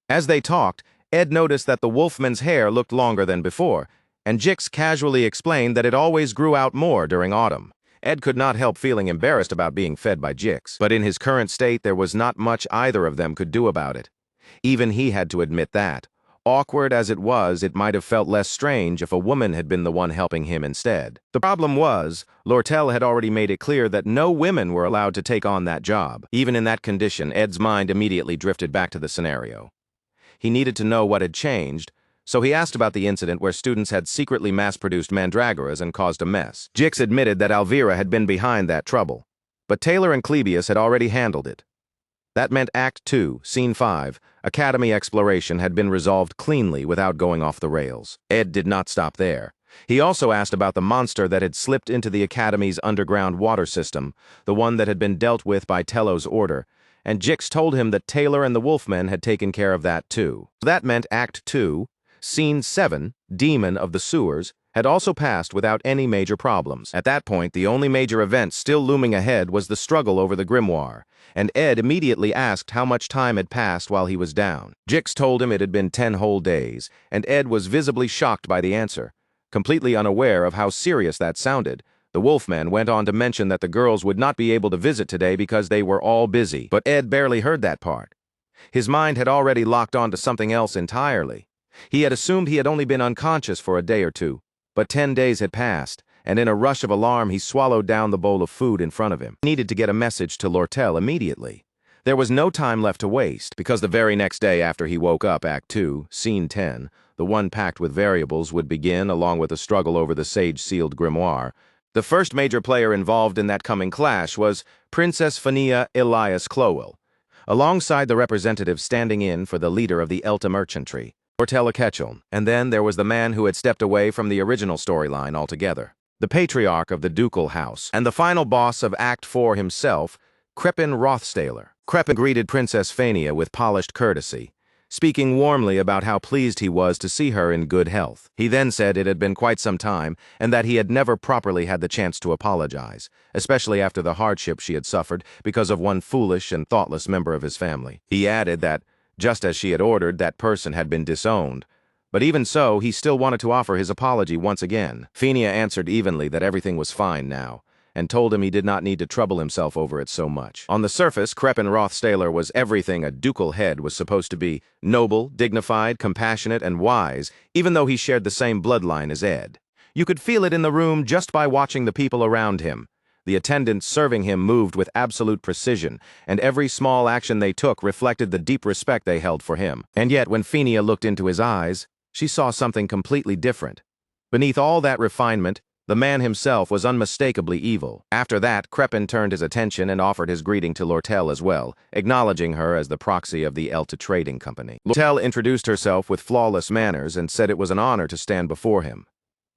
A: As they talked, Ed noticed that the wolfman's hair looked longer than before, and Jix casually explained that it always grew out more during autumn. Ed could not help feeling embarrassed about being fed by Jix, but in his current state there was not much either of them could do about it. Even he had to admit that. Awkward as it was, it might have felt less strange if a woman had been the one helping him instead. The problem was, Lortel had already made it clear that no women were allowed to take on that job. Even in that condition, Ed's mind immediately drifted back to the scenario. He needed to know what had changed, so he asked about the incident where students had secretly mass-produced mandragoras and caused a mess. Jix admitted that Alvira had been behind that trouble, but Taylor and Clebius had already handled it. That meant Act 2, Scene 5, Academy Exploration, had been resolved cleanly without going off the rails. Ed did not stop there. He also asked about the monster that had slipped into the Academy's underground water system, the one that had been dealt with by Tello's order, and Jix told him that Taylor and the Wolfmen had taken care of that too. That meant Act 2, Scene 7, Demon of the Sewers, had also passed without any major problems. At that point, the only major event still looming ahead was the struggle over the grimoire, and Ed immediately asked how much time had passed while he was down. Jix told him it had been 10 whole days, and Ed was visibly shocked by the answer. Completely unaware of how serious that sounded, the Wolfman went on to mention that the girls would not be able to visit today because they were all busy, but Ed barely heard that part. His mind had already locked on to something else entirely. He had assumed he had only been unconscious for a day or two, but 10 days had passed, and in a rush of alarm he swallowed down the bowl of food in front of him. He needed to get a message to Lortel immediately. There was no time left to waste, because the very next day after he woke up, Act 2, Scene 10, the one packed with variables, would begin along with a struggle over the sage-sealed grimoire. The first major player involved in that coming clash was Princess Fania Elias Clowell, alongside the representative standing in for the leader of the Elta merchantry, Lortel Akechel. And then there was the man who had stepped away from the original storyline altogether, the patriarch of the ducal house, and the final boss of Act 4 himself, Crepin Rothstaler. Crepin greeted Princess Fania with polished courtesy, speaking warmly about how pleased he was to see her in good health. He then said it had been quite some time and that he had never properly had the chance to apologize, especially after the hardship she had suffered because of one foolish and thoughtless member of his family. He added that, just as she had ordered, that person had been disowned. But even so, he still wanted to offer his apology once again. Fania answered evenly that everything was fine now, and told him he did not need to trouble himself over it so much. On the surface, Crepin Rothstaler was everything a ducal head was supposed to be: noble, dignified, compassionate, and wise, even though he shared the same bloodline as Ed. You could feel it in the room just by watching the people around him. The attendants serving him moved with absolute precision, and every small action they took reflected the deep respect they held for him. And yet, when Fania looked into his eyes, she saw something completely different. Beneath all that refinement, the man himself was unmistakably evil. After that, Crepin turned his attention and offered his greeting to Lortel as well, acknowledging her as the proxy of the Elta Trading Company. Lortel introduced herself with flawless manners and said it was an honor to stand before him.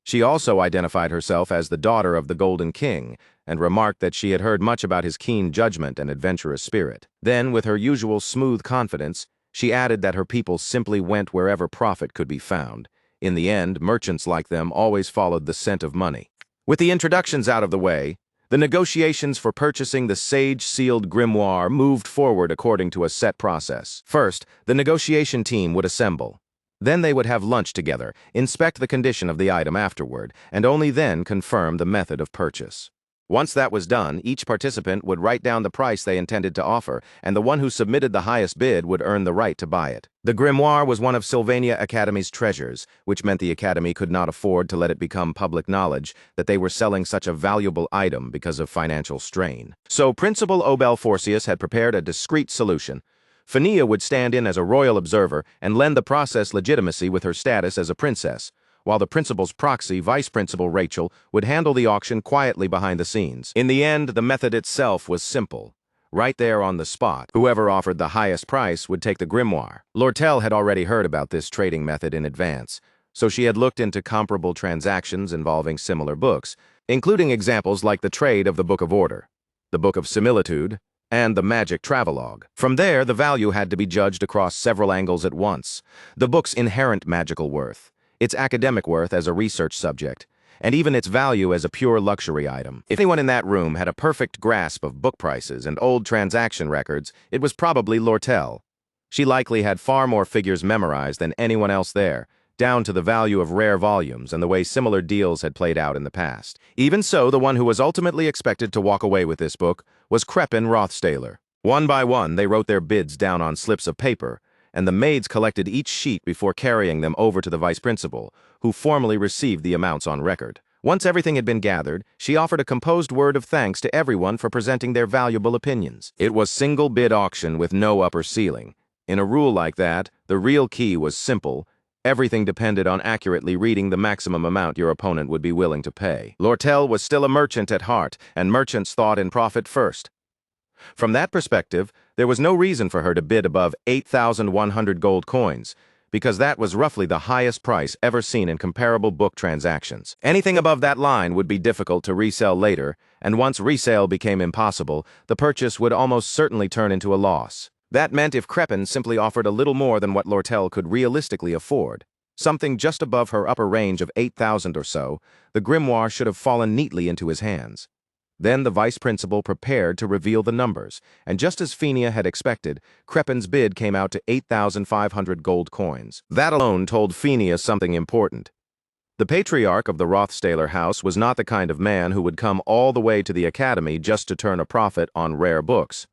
A: She also identified herself as the daughter of the Golden King, and remarked that she had heard much about his keen judgment and adventurous spirit. Then, with her usual smooth confidence, she added that her people simply went wherever profit could be found. In the end, merchants like them always followed the scent of money. With the introductions out of the way, the negotiations for purchasing the sage-sealed grimoire moved forward according to a set process. First, the negotiation team would assemble. Then they would have lunch together, inspect the condition of the item afterward, and only then confirm the method of purchase. Once that was done, each participant would write down the price they intended to offer, and the one who submitted the highest bid would earn the right to buy it. The grimoire was one of Sylvania Academy's treasures, which meant the Academy could not afford to let it become public knowledge that they were selling such a valuable item because of financial strain. So Principal Obel Forcius had prepared a discreet solution. Fania would stand in as a royal observer and lend the process legitimacy with her status as a princess, while the principal's proxy, Vice Principal Rachel, would handle the auction quietly behind the scenes. In the end, the method itself was simple. Right there on the spot, whoever offered the highest price would take the grimoire. Lortel had already heard about this trading method in advance, so she had looked into comparable transactions involving similar books, including examples like the trade of the Book of Order, the Book of Similitude, and the Magic Travelogue. From there, the value had to be judged across several angles at once: the book's inherent magical worth, its academic worth as a research subject, and even its value as a pure luxury item. If anyone in that room had a perfect grasp of book prices and old transaction records, it was probably Lortel. She likely had far more figures memorized than anyone else there, down to the value of rare volumes and the way similar deals had played out in the past. Even so, the one who was ultimately expected to walk away with this book was Crepin Rothstaler. One by one, they wrote their bids down on slips of paper, and the maids collected each sheet before carrying them over to the vice principal, who formally received the amounts on record. Once everything had been gathered, she offered a composed word of thanks to everyone for presenting their valuable opinions. It was single bid auction with no upper ceiling. In a rule like that, the real key was simple: everything depended on accurately reading the maximum amount your opponent would be willing to pay. Lortel was still a merchant at heart, and merchants thought in profit first. From that perspective, there was no reason for her to bid above 8,100 gold coins, because that was roughly the highest price ever seen in comparable book transactions. Anything above that line would be difficult to resell later, and once resale became impossible, the purchase would almost certainly turn into a loss. That meant if Crepin simply offered a little more than what Lortel could realistically afford, something just above her upper range of 8,000 or so, the grimoire should have fallen neatly into his hands. Then the vice principal prepared to reveal the numbers, and just as Fania had expected, Crepin's bid came out to 8,500 gold coins. That alone told Fania something important. The patriarch of the Rothstaler house was not the kind of man who would come all the way to the academy just to turn a profit on rare books.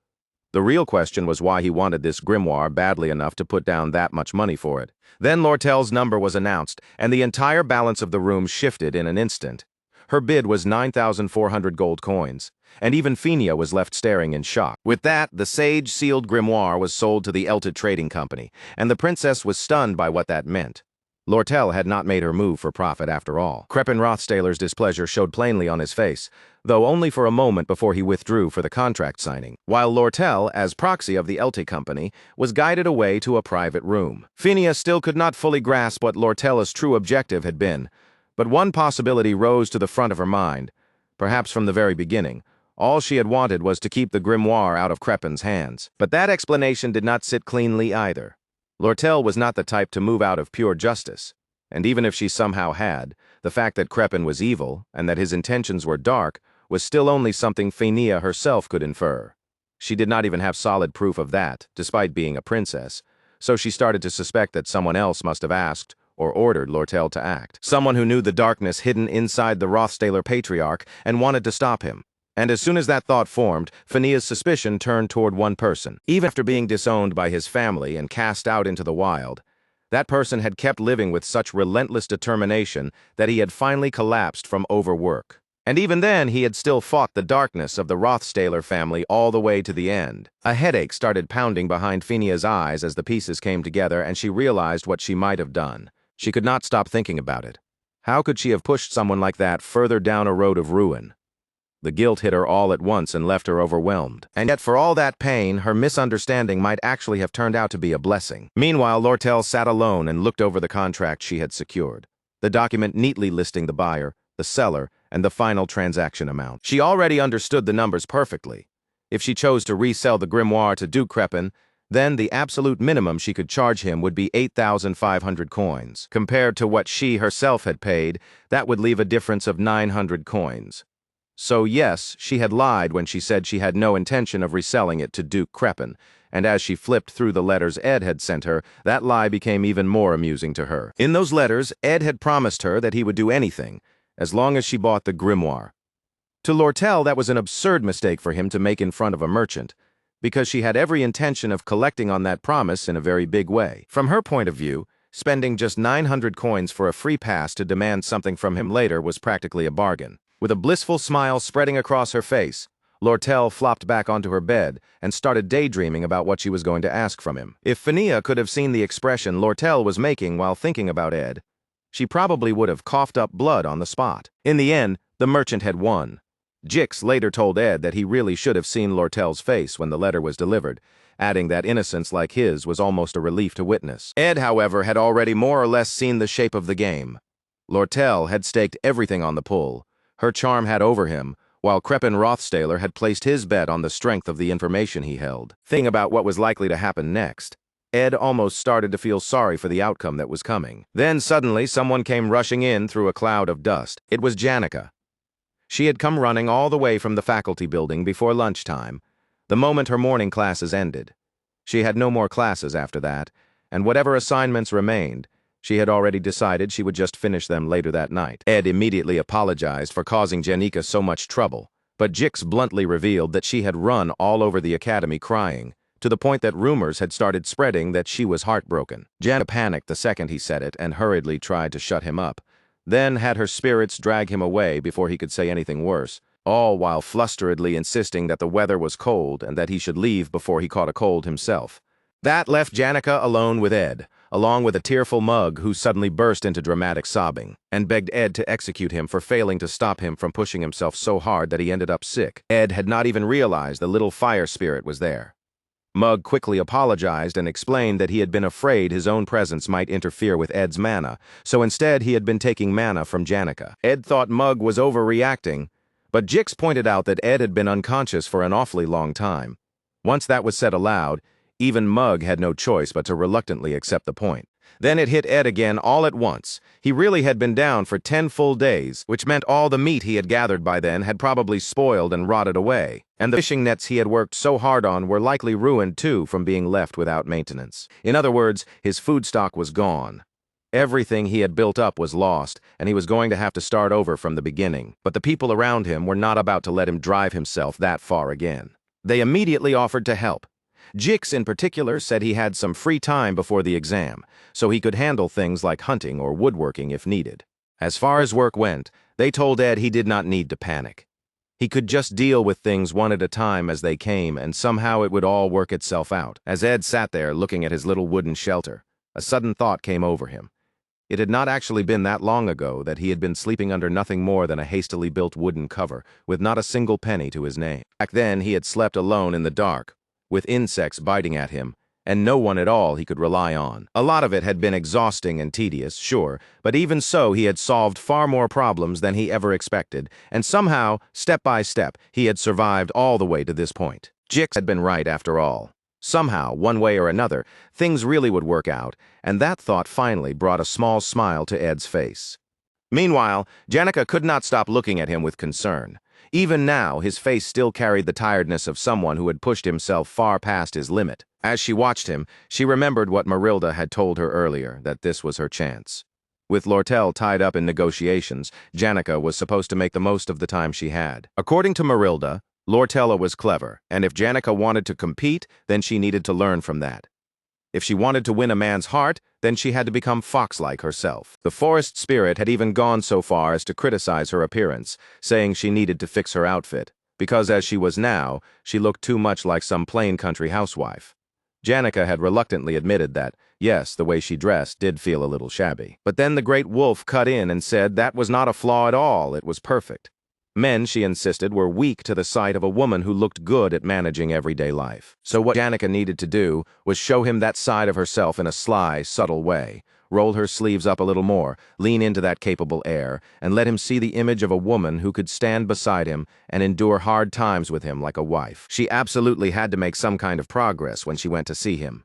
A: The real question was why he wanted this grimoire badly enough to put down that much money for it. Then Lortel's number was announced, and the entire balance of the room shifted in an instant. Her bid was 9,400 gold coins, and even Phinia was left staring in shock. With that, the sage-sealed grimoire was sold to the Elted Trading Company, and the princess was stunned by what that meant. Lortel had not made her move for profit after all. Crepin Rothstaler's displeasure showed plainly on his face, though only for a moment before he withdrew for the contract signing, while Lortel, as proxy of the Elty Company, was guided away to a private room. Phinia still could not fully grasp what Lortel's true objective had been, but one possibility rose to the front of her mind. Perhaps from the very beginning, all she had wanted was to keep the grimoire out of Crepin's hands. But that explanation did not sit cleanly either. Lortel was not the type to move out of pure justice, and even if she somehow had, the fact that Crepin was evil and that his intentions were dark was still only something Phinia herself could infer. She did not even have solid proof of that, despite being a princess, so she started to suspect that someone else must have asked or ordered Lortel to act. Someone who knew the darkness hidden inside the Rothstaler patriarch and wanted to stop him. And as soon as that thought formed, Phinia's suspicion turned toward one person. Even after being disowned by his family and cast out into the wild, that person had kept living with such relentless determination that he had finally collapsed from overwork. And even then, he had still fought the darkness of the Rothstaler family all the way to the end. A headache started pounding behind Phinia's eyes as the pieces came together and she realized what she might have done. She could not stop thinking about it. How could she have pushed someone like that further down a road of ruin? The guilt hit her all at once and left her overwhelmed. And yet for all that pain, her misunderstanding might actually have turned out to be a blessing. Meanwhile, Lortel sat alone and looked over the contract she had secured, the document neatly listing the buyer, the seller, and the final transaction amount. She already understood the numbers perfectly. If she chose to resell the grimoire to Duke Crepin, then the absolute minimum she could charge him would be 8,500 coins. Compared to what she herself had paid, that would leave a difference of 900 coins. So yes, she had lied when she said she had no intention of reselling it to Duke Crepin, and as she flipped through the letters Ed had sent her, that lie became even more amusing to her. In those letters, Ed had promised her that he would do anything, as long as she bought the grimoire. To Lortel, that was an absurd mistake for him to make in front of a merchant, because she had every intention of collecting on that promise in a very big way. From her point of view, spending just 900 coins for a free pass to demand something from him later was practically a bargain. With a blissful smile spreading across her face, Lortel flopped back onto her bed and started daydreaming about what she was going to ask from him. If Phinia could have seen the expression Lortel was making while thinking about Ed, she probably would have coughed up blood on the spot. In the end, the merchant had won. Jix later told Ed that he really should have seen Lortel's face when the letter was delivered, adding that innocence like his was almost a relief to witness. Ed, however, had already more or less seen the shape of the game. Lortel had staked everything on the pull. Her charm had over him, while Crepin Rothstaler had placed his bet on the strength of the information he held. Thinking about what was likely to happen next, Ed almost started to feel sorry for the outcome that was coming. Then suddenly someone came rushing in through a cloud of dust. It was Janica. She had come running all the way from the faculty building before lunchtime, the moment her morning classes ended. She had no more classes after that, and whatever assignments remained, she had already decided she would just finish them later that night. Ed immediately apologized for causing Janica so much trouble, but Jix bluntly revealed that she had run all over the academy crying, to the point that rumors had started spreading that she was heartbroken. Janica panicked the second he said it and hurriedly tried to shut him up, then had her spirits drag him away before he could say anything worse, all while flusteredly insisting that the weather was cold and that he should leave before he caught a cold himself. That left Janica alone with Ed, along with a tearful Mug who suddenly burst into dramatic sobbing, and begged Ed to execute him for failing to stop him from pushing himself so hard that he ended up sick. Ed had not even realized the little fire spirit was there. Mug quickly apologized and explained that he had been afraid his own presence might interfere with Ed's mana, so instead he had been taking mana from Janica. Ed thought Mug was overreacting, but Jix pointed out that Ed had been unconscious for an awfully long time. Once that was said aloud, even Mug had no choice but to reluctantly accept the point. Then it hit Ed again all at once. He really had been down for 10 full days, which meant all the meat he had gathered by then had probably spoiled and rotted away, and the fishing nets he had worked so hard on were likely ruined too from being left without maintenance. In other words, his food stock was gone. Everything he had built up was lost, and he was going to have to start over from the beginning. But the people around him were not about to let him drive himself that far again. They immediately offered to help. Jix, in particular, said he had some free time before the exam, so he could handle things like hunting or woodworking if needed. As far as work went, they told Ed he did not need to panic. He could just deal with things one at a time as they came, and somehow it would all work itself out. As Ed sat there looking at his little wooden shelter, a sudden thought came over him. It had not actually been that long ago that he had been sleeping under nothing more than a hastily built wooden cover, with not a single penny to his name. Back then, he had slept alone in the dark, with insects biting at him, and no one at all he could rely on. A lot of it had been exhausting and tedious, sure, but even so he had solved far more problems than he ever expected, and somehow, step by step, he had survived all the way to this point. Jix had been right after all. Somehow, one way or another, things really would work out, and that thought finally brought a small smile to Ed's face. Meanwhile, Janica could not stop looking at him with concern. Even now, his face still carried the tiredness of someone who had pushed himself far past his limit. As she watched him, she remembered what Marilda had told her earlier, that this was her chance. With Lortel tied up in negotiations, Janica was supposed to make the most of the time she had. According to Marilda, Lortella was clever, and if Janica wanted to compete, then she needed to learn from that. If she wanted to win a man's heart, then she had to become fox-like herself. The forest spirit had even gone so far as to criticize her appearance, saying she needed to fix her outfit, because as she was now, she looked too much like some plain country housewife. Janica had reluctantly admitted that, yes, the way she dressed did feel a little shabby. But then the great wolf cut in and said that was not a flaw at all, it was perfect. Men, she insisted, were weak to the sight of a woman who looked good at managing everyday life. So what Janica needed to do was show him that side of herself in a sly, subtle way, roll her sleeves up a little more, lean into that capable air, and let him see the image of a woman who could stand beside him and endure hard times with him like a wife. She absolutely had to make some kind of progress when she went to see him.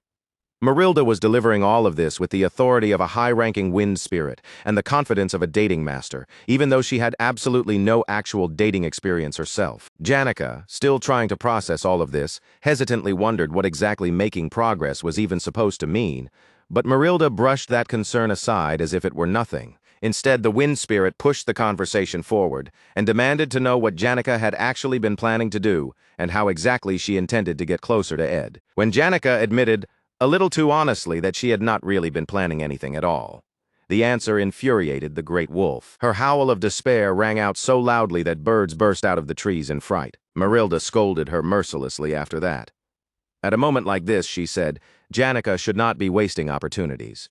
A: Marilda was delivering all of this with the authority of a high-ranking wind spirit and the confidence of a dating master, even though she had absolutely no actual dating experience herself. Janica, still trying to process all of this, hesitantly wondered what exactly making progress was even supposed to mean, but Marilda brushed that concern aside as if it were nothing. Instead, the wind spirit pushed the conversation forward and demanded to know what Janica had actually been planning to do and how exactly she intended to get closer to Ed. When Janica admitted, a little too honestly, that she had not really been planning anything at all, the answer infuriated the great wolf. Her howl of despair rang out so loudly that birds burst out of the trees in fright. Marilda scolded her mercilessly after that. At a moment like this, she said, Janica should not be wasting opportunities.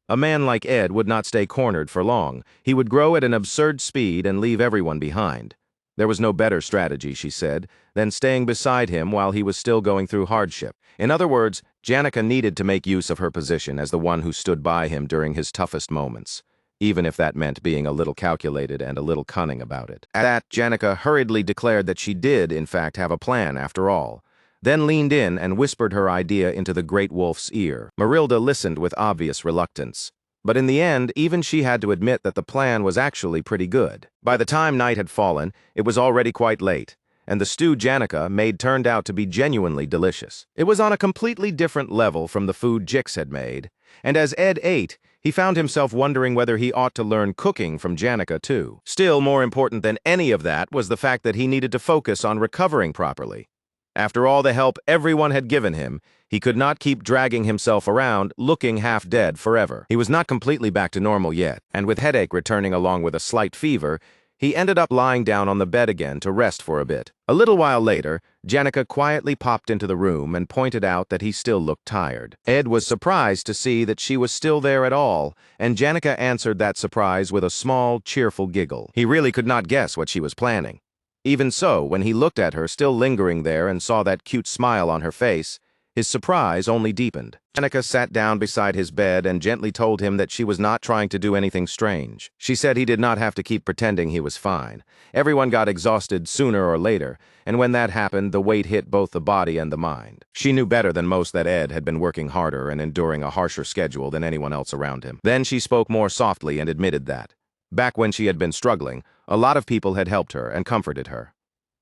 A: A man like Ed would not stay cornered for long. He would grow at an absurd speed and leave everyone behind. There was no better strategy, she said, than staying beside him while he was still going through hardship. In other words, Janica needed to make use of her position as the one who stood by him during his toughest moments, even if that meant being a little calculated and a little cunning about it. At that, Janica hurriedly declared that she did, in fact, have a plan after all, then leaned in and whispered her idea into the great wolf's ear. Marilda listened with obvious reluctance. But in the end, even she had to admit that the plan was actually pretty good. By the time night had fallen, it was already quite late, and the stew Janica made turned out to be genuinely delicious. It was on a completely different level from the food Jix had made, and as Ed ate, he found himself wondering whether he ought to learn cooking from Janica too. Still more important than any of that was the fact that he needed to focus on recovering properly. After all the help everyone had given him, he could not keep dragging himself around, looking half dead forever. He was not completely back to normal yet, and with headache returning along with a slight fever, he ended up lying down on the bed again to rest for a bit. A little while later, Janica quietly popped into the room and pointed out that he still looked tired. Ed was surprised to see that she was still there at all, and Janica answered that surprise with a small, cheerful giggle. He really could not guess what she was planning. Even so, when he looked at her still lingering there and saw that cute smile on her face, his surprise only deepened. Janica sat down beside his bed and gently told him that she was not trying to do anything strange. She said he did not have to keep pretending he was fine. Everyone got exhausted sooner or later, and when that happened, the weight hit both the body and the mind. She knew better than most that Ed had been working harder and enduring a harsher schedule than anyone else around him. Then she spoke more softly and admitted that, back when she had been struggling, a lot of people had helped her and comforted her.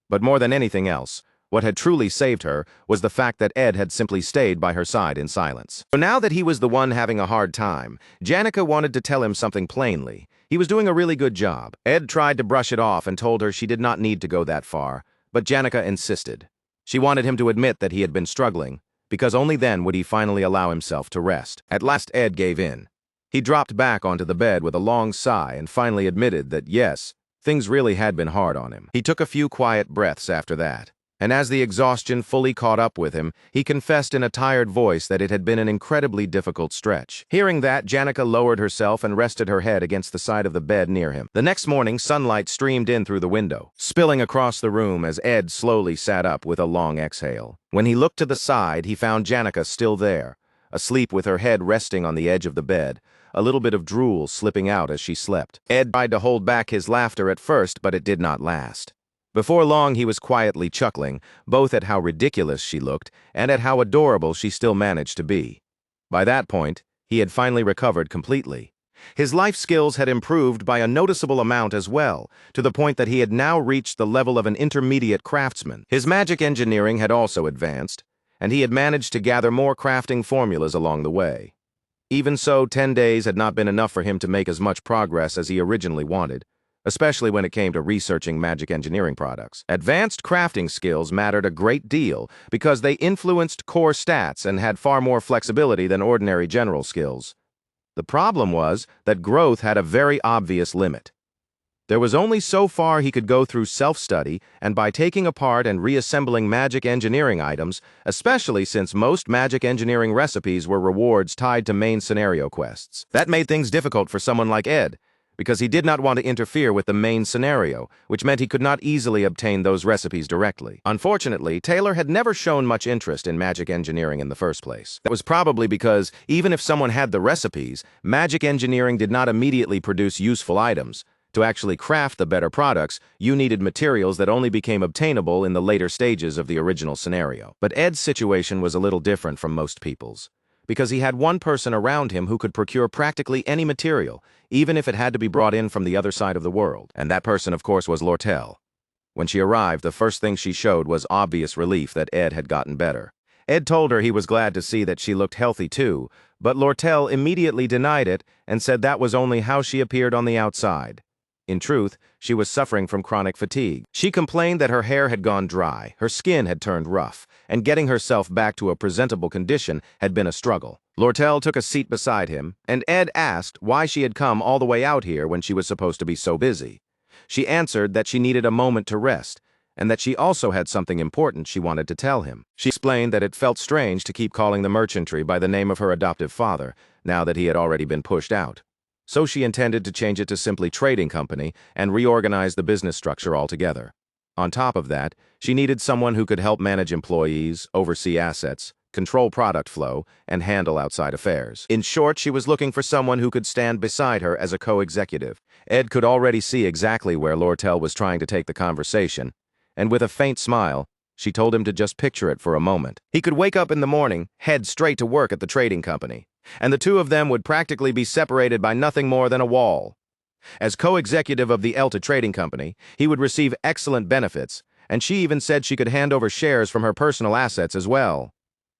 A: But more than anything else, what had truly saved her was the fact that Ed had simply stayed by her side in silence. So now that he was the one having a hard time, Janica wanted to tell him something plainly. He was doing a really good job. Ed tried to brush it off and told her she did not need to go that far, but Janica insisted. She wanted him to admit that he had been struggling, because only then would he finally allow himself to rest. At last Ed gave in. He dropped back onto the bed with a long sigh and finally admitted that yes, things really had been hard on him. He took a few quiet breaths after that, and as the exhaustion fully caught up with him, he confessed in a tired voice that it had been an incredibly difficult stretch. Hearing that, Janica lowered herself and rested her head against the side of the bed near him. The next morning, sunlight streamed in through the window, spilling across the room as Ed slowly sat up with a long exhale. When he looked to the side, he found Janica still there, asleep with her head resting on the edge of the bed, a little bit of drool slipping out as she slept. Ed tried to hold back his laughter at first, but it did not last. Before long, he was quietly chuckling, both at how ridiculous she looked and at how adorable she still managed to be. By that point, he had finally recovered completely. His life skills had improved by a noticeable amount as well, to the point that he had now reached the level of an intermediate craftsman. His magic engineering had also advanced, and he had managed to gather more crafting formulas along the way. Even so, 10 days had not been enough for him to make as much progress as he originally wanted, especially when it came to researching magic engineering products. Advanced crafting skills mattered a great deal because they influenced core stats and had far more flexibility than ordinary general skills. The problem was that growth had a very obvious limit. There was only so far he could go through self-study and by taking apart and reassembling magic engineering items, especially since most magic engineering recipes were rewards tied to main scenario quests. That made things difficult for someone like Ed, because he did not want to interfere with the main scenario, which meant he could not easily obtain those recipes directly. Unfortunately, Taylor had never shown much interest in magic engineering in the first place. That was probably because, even if someone had the recipes, magic engineering did not immediately produce useful items. To actually craft the better products, you needed materials that only became obtainable in the later stages of the original scenario. But Ed's situation was a little different from most people's, because he had one person around him who could procure practically any material, even if it had to be brought in from the other side of the world. And that person, of course, was Lortel. When she arrived, the first thing she showed was obvious relief that Ed had gotten better. Ed told her he was glad to see that she looked healthy too, but Lortel immediately denied it and said that was only how she appeared on the outside. In truth, she was suffering from chronic fatigue. She complained that her hair had gone dry, her skin had turned rough, and getting herself back to a presentable condition had been a struggle. Lortel took a seat beside him, and Ed asked why she had come all the way out here when she was supposed to be so busy. She answered that she needed a moment to rest, and that she also had something important she wanted to tell him. She explained that it felt strange to keep calling the merchantry by the name of her adoptive father, now that he had already been pushed out. So she intended to change it to simply Trading Company and reorganize the business structure altogether. On top of that, she needed someone who could help manage employees, oversee assets, control product flow, and handle outside affairs. In short, she was looking for someone who could stand beside her as a co-executive. Ed could already see exactly where Lortel was trying to take the conversation, and with a faint smile, she told him to just picture it for a moment. He could wake up in the morning, head straight to work at the Trading Company, and the two of them would practically be separated by nothing more than a wall. As co-executive of the Elta Trading Company, he would receive excellent benefits, and she even said she could hand over shares from her personal assets as well.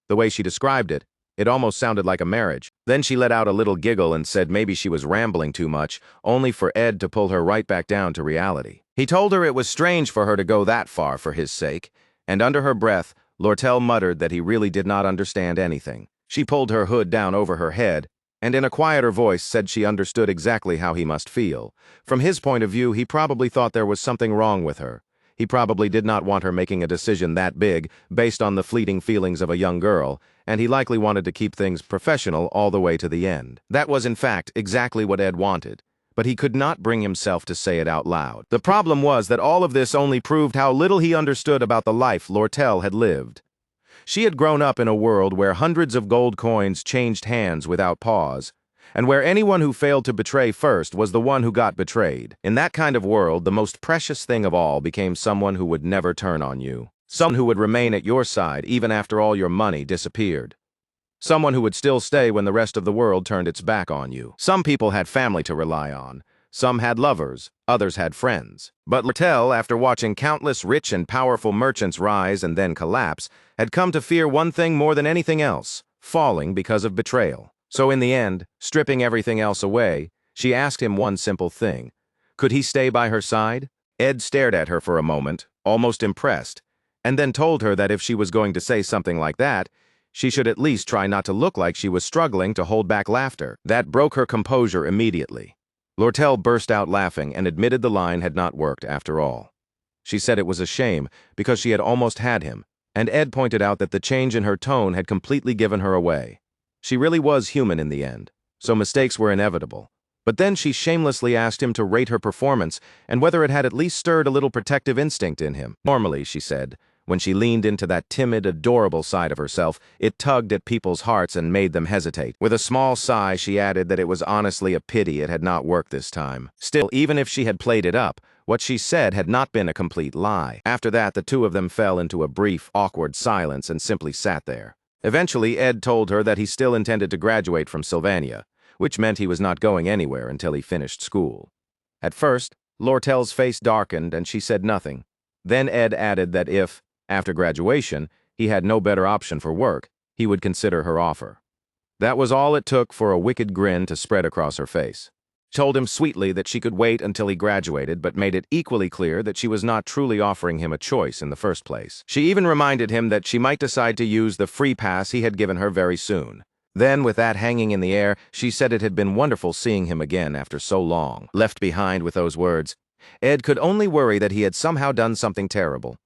A: The way she described it, it almost sounded like a marriage. Then she let out a little giggle and said maybe she was rambling too much, only for Ed to pull her right back down to reality. He told her it was strange for her to go that far for his sake, and under her breath, Lortel muttered that he really did not understand anything. She pulled her hood down over her head, and in a quieter voice said she understood exactly how he must feel. From his point of view, he probably thought there was something wrong with her. He probably did not want her making a decision that big, based on the fleeting feelings of a young girl, and he likely wanted to keep things professional all the way to the end. That was, in fact, exactly what Ed wanted, but he could not bring himself to say it out loud. The problem was that all of this only proved how little he understood about the life Lortel had lived. She had grown up in a world where hundreds of gold coins changed hands without pause, and where anyone who failed to betray first was the one who got betrayed. In that kind of world, the most precious thing of all became someone who would never turn on you. Someone who would remain at your side even after all your money disappeared. Someone who would still stay when the rest of the world turned its back on you. Some people had family to rely on. Some had lovers, others had friends. But Lortel, after watching countless rich and powerful merchants rise and then collapse, had come to fear one thing more than anything else: falling because of betrayal. So in the end, stripping everything else away, she asked him one simple thing. Could he stay by her side? Ed stared at her for a moment, almost impressed, and then told her that if she was going to say something like that, she should at least try not to look like she was struggling to hold back laughter. That broke her composure immediately. Lortel burst out laughing and admitted the line had not worked after all. She said it was a shame because she had almost had him, and Ed pointed out that the change in her tone had completely given her away. She really was human in the end, so mistakes were inevitable. But then she shamelessly asked him to rate her performance and whether it had at least stirred a little protective instinct in him. Normally, she said, when she leaned into that timid, adorable side of herself, it tugged at people's hearts and made them hesitate. With a small sigh, she added that it was honestly a pity it had not worked this time. Still, even if she had played it up, what she said had not been a complete lie. After that, the two of them fell into a brief, awkward silence and simply sat there. Eventually, Ed told her that he still intended to graduate from Sylvania, which meant he was not going anywhere until he finished school. At first, Lortel's face darkened and she said nothing. Then Ed added that if, after graduation, he had no better option for work, he would consider her offer. That was all it took for a wicked grin to spread across her face. She told him sweetly that she could wait until he graduated, but made it equally clear that she was not truly offering him a choice in the first place. She even reminded him that she might decide to use the free pass he had given her very soon. Then, with that hanging in the air, she said it had been wonderful seeing him again after so long. Left behind with those words, Ed could only worry that he had somehow done something terrible.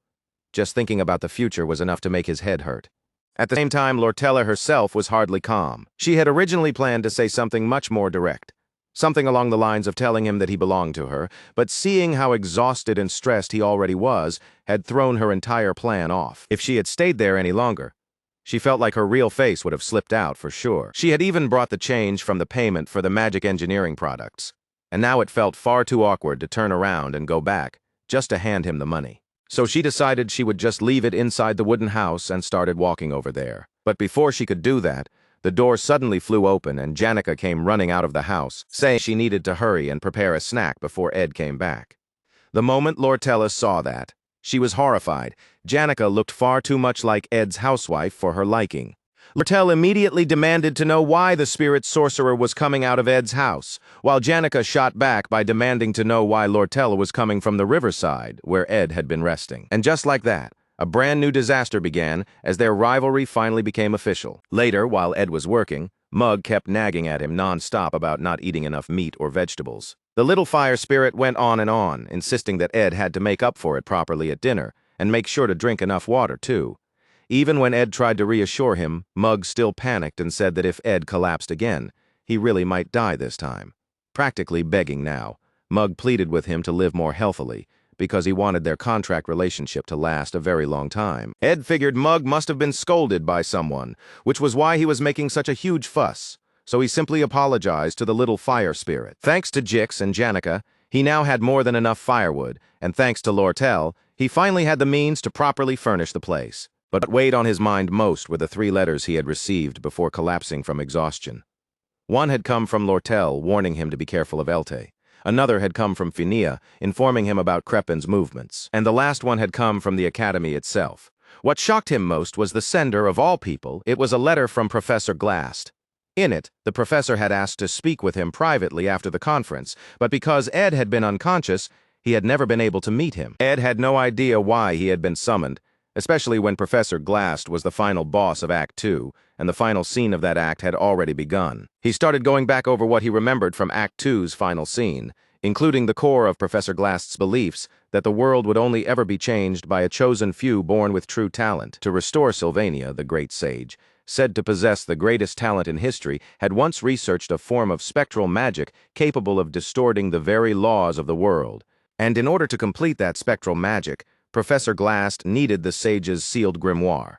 A: Just thinking about the future was enough to make his head hurt. At the same time, Lortella herself was hardly calm. She had originally planned to say something much more direct. Something along the lines of telling him that he belonged to her, but seeing how exhausted and stressed he already was had thrown her entire plan off. If she had stayed there any longer, she felt like her real face would have slipped out for sure. She had even brought the change from the payment for the magic engineering products, and now it felt far too awkward to turn around and go back just to hand him the money. So she decided she would just leave it inside the wooden house and started walking over there. But before she could do that, the door suddenly flew open and Janica came running out of the house, saying she needed to hurry and prepare a snack before Ed came back. The moment Lortella saw that, she was horrified. Janica looked far too much like Ed's housewife for her liking. Lortel immediately demanded to know why the spirit sorcerer was coming out of Ed's house, while Janica shot back by demanding to know why Lortel was coming from the riverside, where Ed had been resting. And just like that, a brand new disaster began as their rivalry finally became official. Later, while Ed was working, Mug kept nagging at him non-stop about not eating enough meat or vegetables. The little fire spirit went on, insisting that Ed had to make up for it properly at dinner, and make sure to drink enough water, too. Even when Ed tried to reassure him, Mug still panicked and said that if Ed collapsed again, he really might die this time. Practically begging now, Mug pleaded with him to live more healthily, because he wanted their contract relationship to last a very long time. Ed figured Mug must have been scolded by someone, which was why he was making such a huge fuss, so he simply apologized to the little fire spirit. Thanks to Jix and Janica, he now had more than enough firewood, and thanks to Lortel, he finally had the means to properly furnish the place. But what weighed on his mind most were the 3 letters he had received before collapsing from exhaustion. One had come from Lortel, warning him to be careful of Elte. Another had come from Finia, informing him about Crepin's movements. And the last one had come from the Academy itself. What shocked him most was the sender of all people. It was a letter from Professor Glast. In it, the professor had asked to speak with him privately after the conference, but because Ed had been unconscious, he had never been able to meet him. Ed had no idea why he had been summoned, especially when Professor Glast was the final boss of Act 2, and the final scene of that act had already begun. He started going back over what he remembered from Act 2's final scene, including the core of Professor Glast's beliefs that the world would only ever be changed by a chosen few born with true talent. To restore Sylvania, the great sage, said to possess the greatest talent in history, had once researched a form of spectral magic capable of distorting the very laws of the world. And in order to complete that spectral magic, Professor Glast needed the sage's sealed grimoire.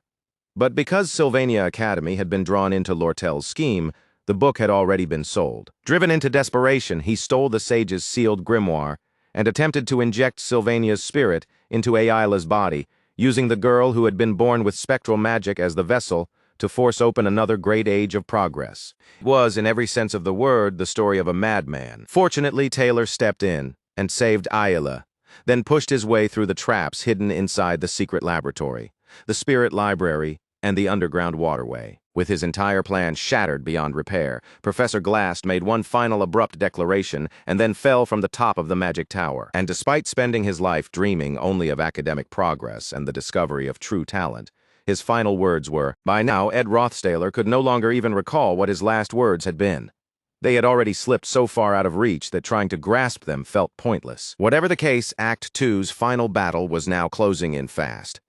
A: But because Sylvania Academy had been drawn into Lortel's scheme, the book had already been sold. Driven into desperation, he stole the sage's sealed grimoire and attempted to inject Sylvania's spirit into Ayla's body, using the girl who had been born with spectral magic as the vessel to force open another great age of progress. It was, in every sense of the word, the story of a madman. Fortunately, Taylor stepped in and saved Ayla, then pushed his way through the traps hidden inside the secret laboratory, the spirit library, and the underground waterway. With his entire plan shattered beyond repair, Professor Glast made one final abrupt declaration and then fell from the top of the magic tower. And despite spending his life dreaming only of academic progress and the discovery of true talent, his final words were, by now Ed Rothstaler could no longer even recall what his last words had been. They had already slipped so far out of reach that trying to grasp them felt pointless. Whatever the case, Act Two's final battle was now closing in fast.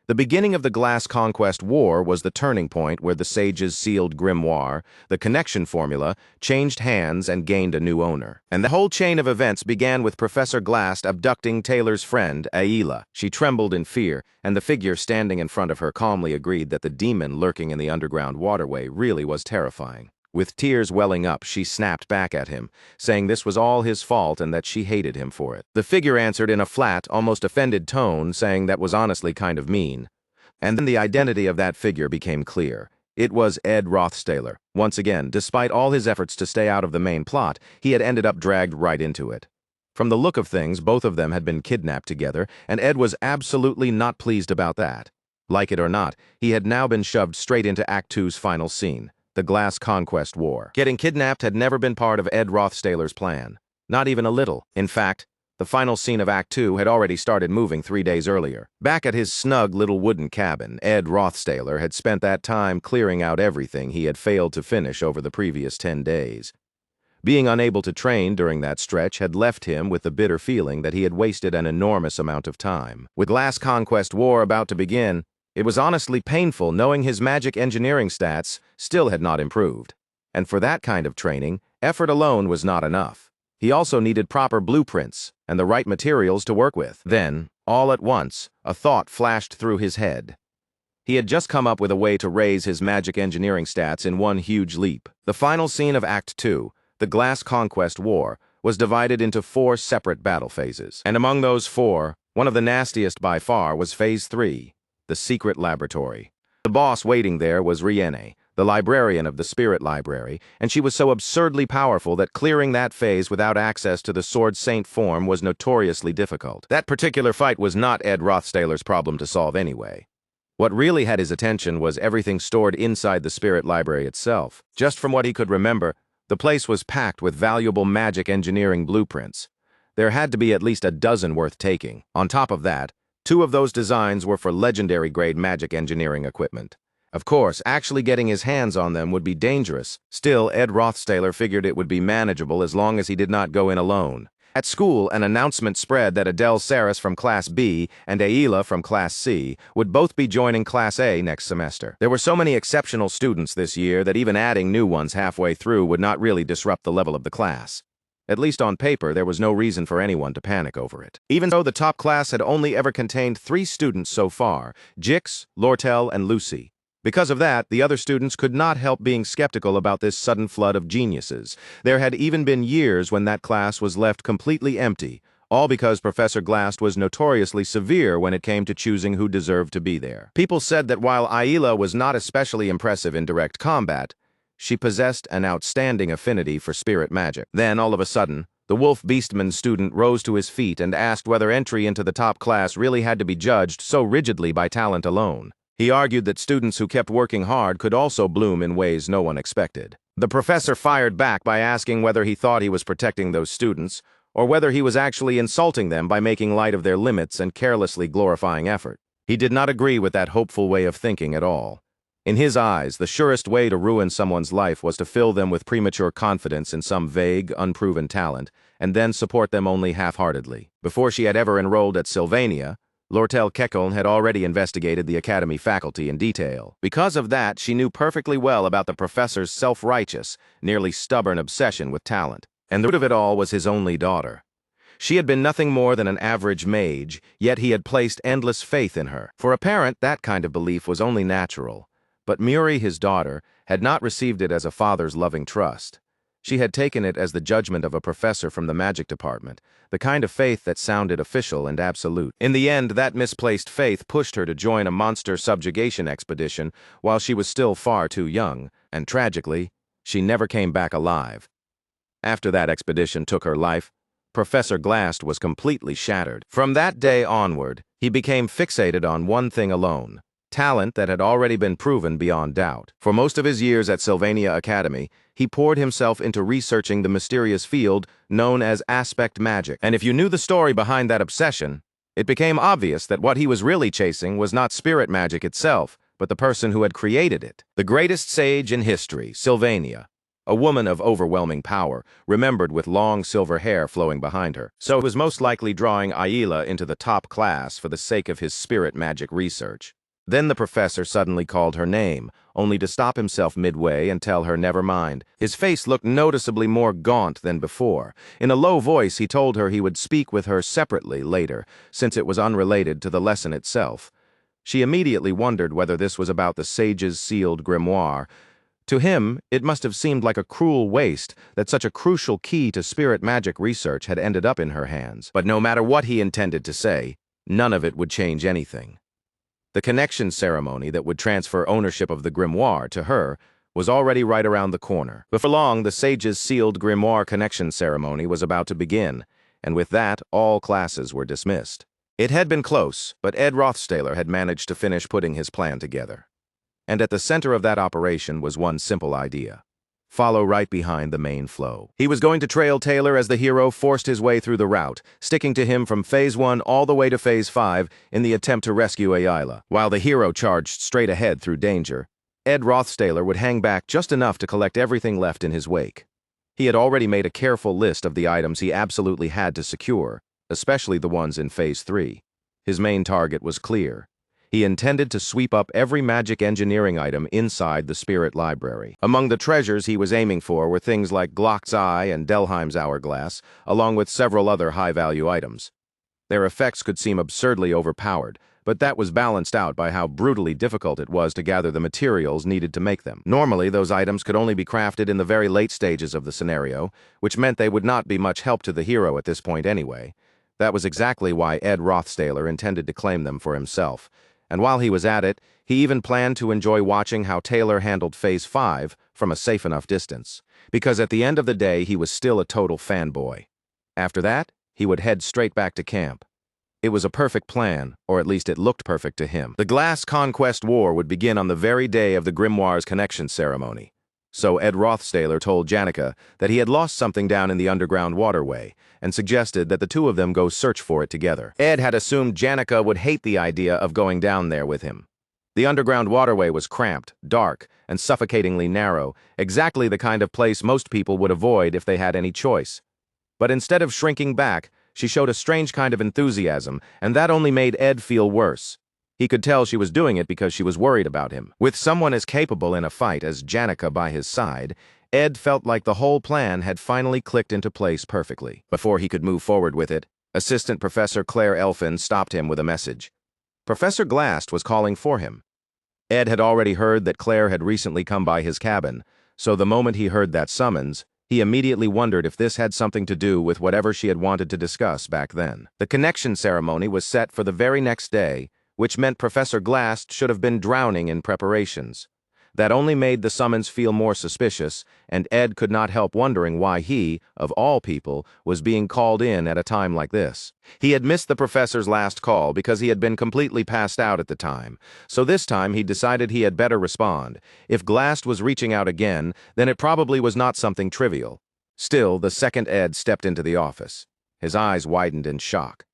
A: The beginning of the Glass Conquest War was the turning point where the sage's sealed grimoire, the connection formula, changed hands and gained a new owner. And the whole chain of events began with Professor Glast abducting Taylor's friend, Yahello. She trembled in fear, and the figure standing in front of her calmly agreed that the demon lurking in the underground waterway really was terrifying. With tears welling up, she snapped back at him, saying this was all his fault and that she hated him for it. The figure answered in a flat, almost offended tone, saying that was honestly kind of mean. And then the identity of that figure became clear. It was Ed Rothstaler. Once again, despite all his efforts to stay out of the main plot, he had ended up dragged right into it. From the look of things, both of them had been kidnapped together, and Ed was absolutely not pleased about that. Like it or not, he had now been shoved straight into Act Two's final scene. The Glass Conquest War. Getting kidnapped had never been part of Ed Rothstaler's plan. Not even a little. In fact, the final scene of Act 2 had already started moving 3 days earlier. Back at his snug little wooden cabin, Ed Rothstaler had spent that time clearing out everything he had failed to finish over the previous 10 days. Being unable to train during that stretch had left him with the bitter feeling that he had wasted an enormous amount of time. With Glass Conquest War about to begin, it was honestly painful knowing his magic engineering stats still had not improved. And for that kind of training, effort alone was not enough. He also needed proper blueprints and the right materials to work with. Then, all at once, a thought flashed through his head. He had just come up with a way to raise his magic engineering stats in one huge leap. The final scene of Act 2, the Glass Conquest War, was divided into 4 separate battle phases. And among those 4, one of the nastiest by far was Phase 3. The secret laboratory. The boss waiting there was Riene, the librarian of the Spirit Library, and she was so absurdly powerful that clearing that phase without access to the Sword Saint form was notoriously difficult. That particular fight was not Ed Rothstaler's problem to solve anyway. What really had his attention was everything stored inside the Spirit Library itself. Just from what he could remember, the place was packed with valuable magic engineering blueprints. There had to be at least a dozen worth taking. On top of that, 2 of those designs were for legendary-grade magic engineering equipment. Of course, actually getting his hands on them would be dangerous. Still, Ed Rothstaler figured it would be manageable as long as he did not go in alone. At school, an announcement spread that Adele Saris from Class B and Yahello from Class C would both be joining Class A next semester. There were so many exceptional students this year that even adding new ones halfway through would not really disrupt the level of the class. At least on paper, there was no reason for anyone to panic over it. Even though the top class had only ever contained 3 students so far, Jix, Lortel, and Lucy. Because of that, the other students could not help being skeptical about this sudden flood of geniuses. There had even been years when that class was left completely empty, all because Professor Glast was notoriously severe when it came to choosing who deserved to be there. People said that while Yahello was not especially impressive in direct combat, she possessed an outstanding affinity for spirit magic. Then, all of a sudden, the Wolf Beastman student rose to his feet and asked whether entry into the top class really had to be judged so rigidly by talent alone. He argued that students who kept working hard could also bloom in ways no one expected. The professor fired back by asking whether he thought he was protecting those students, or whether he was actually insulting them by making light of their limits and carelessly glorifying effort. He did not agree with that hopeful way of thinking at all. In his eyes, the surest way to ruin someone's life was to fill them with premature confidence in some vague, unproven talent, and then support them only half-heartedly. Before she had ever enrolled at Sylvania, Lortel Kekeln had already investigated the academy faculty in detail. Because of that, she knew perfectly well about the professor's self-righteous, nearly stubborn obsession with talent. And the root of it all was his only daughter. She had been nothing more than an average mage, yet he had placed endless faith in her. For a parent, that kind of belief was only natural. But Muri, his daughter, had not received it as a father's loving trust. She had taken it as the judgment of a professor from the magic department, the kind of faith that sounded official and absolute. In the end, that misplaced faith pushed her to join a monster subjugation expedition while she was still far too young, and tragically, she never came back alive. After that expedition took her life, Professor Glast was completely shattered. From that day onward, he became fixated on one thing alone: talent that had already been proven beyond doubt. For most of his years at Sylvania Academy, he poured himself into researching the mysterious field known as aspect magic. And if you knew the story behind that obsession, it became obvious that what he was really chasing was not spirit magic itself, but the person who had created it. The greatest sage in history, Sylvania, a woman of overwhelming power, remembered with long silver hair flowing behind her. So he was most likely drawing Yahello into the top class for the sake of his spirit magic research. Then the professor suddenly called her name, only to stop himself midway and tell her never mind. His face looked noticeably more gaunt than before. In a low voice, he told her he would speak with her separately later, since it was unrelated to the lesson itself. She immediately wondered whether this was about the sage's sealed grimoire. To him, it must have seemed like a cruel waste that such a crucial key to spirit magic research had ended up in her hands. But no matter what he intended to say, none of it would change anything. The connection ceremony that would transfer ownership of the grimoire to her was already right around the corner. Before long, the sage's sealed grimoire connection ceremony was about to begin, and with that, all classes were dismissed. It had been close, but Ed Rothstaler had managed to finish putting his plan together. And at the center of that operation was one simple idea: follow right behind the main flow. He was going to trail Taylor as the hero forced his way through the route, sticking to him from Phase 1 all the way to Phase 5 in the attempt to rescue Yahello. While the hero charged straight ahead through danger, Ed Rothstaler would hang back just enough to collect everything left in his wake. He had already made a careful list of the items he absolutely had to secure, especially the ones in Phase 3. His main target was clear. He intended to sweep up every magic engineering item inside the Spirit Library. Among the treasures he was aiming for were things like Glock's Eye and Delheim's Hourglass, along with several other high-value items. Their effects could seem absurdly overpowered, but that was balanced out by how brutally difficult it was to gather the materials needed to make them. Normally, those items could only be crafted in the very late stages of the scenario, which meant they would not be much help to the hero at this point anyway. That was exactly why Ed Rothstaler intended to claim them for himself. And while he was at it, he even planned to enjoy watching how Taylor handled Phase 5 from a safe enough distance. Because at the end of the day, he was still a total fanboy. After that, he would head straight back to camp. It was a perfect plan, or at least it looked perfect to him. The Glass Conquest War would begin on the very day of the Grimoire's connection ceremony. So Ed Rothstaler told Janica that he had lost something down in the underground waterway, and suggested that the two of them go search for it together. Ed had assumed Janica would hate the idea of going down there with him. The underground waterway was cramped, dark, and suffocatingly narrow, exactly the kind of place most people would avoid if they had any choice. But instead of shrinking back, she showed a strange kind of enthusiasm, and that only made Ed feel worse. He could tell she was doing it because she was worried about him. With someone as capable in a fight as Janica by his side, Ed felt like the whole plan had finally clicked into place perfectly. Before he could move forward with it, Assistant Professor Claire Elfin stopped him with a message. Professor Glast was calling for him. Ed had already heard that Claire had recently come by his cabin, so the moment he heard that summons, he immediately wondered if this had something to do with whatever she had wanted to discuss back then. The connection ceremony was set for the very next day, which meant Professor Glast should have been drowning in preparations. That only made the summons feel more suspicious, and Ed could not help wondering why he, of all people, was being called in at a time like this. He had missed the professor's last call because he had been completely passed out at the time, so this time he decided he had better respond. If Glast was reaching out again, then it probably was not something trivial. Still, the second Ed stepped into the office. His eyes widened in shock.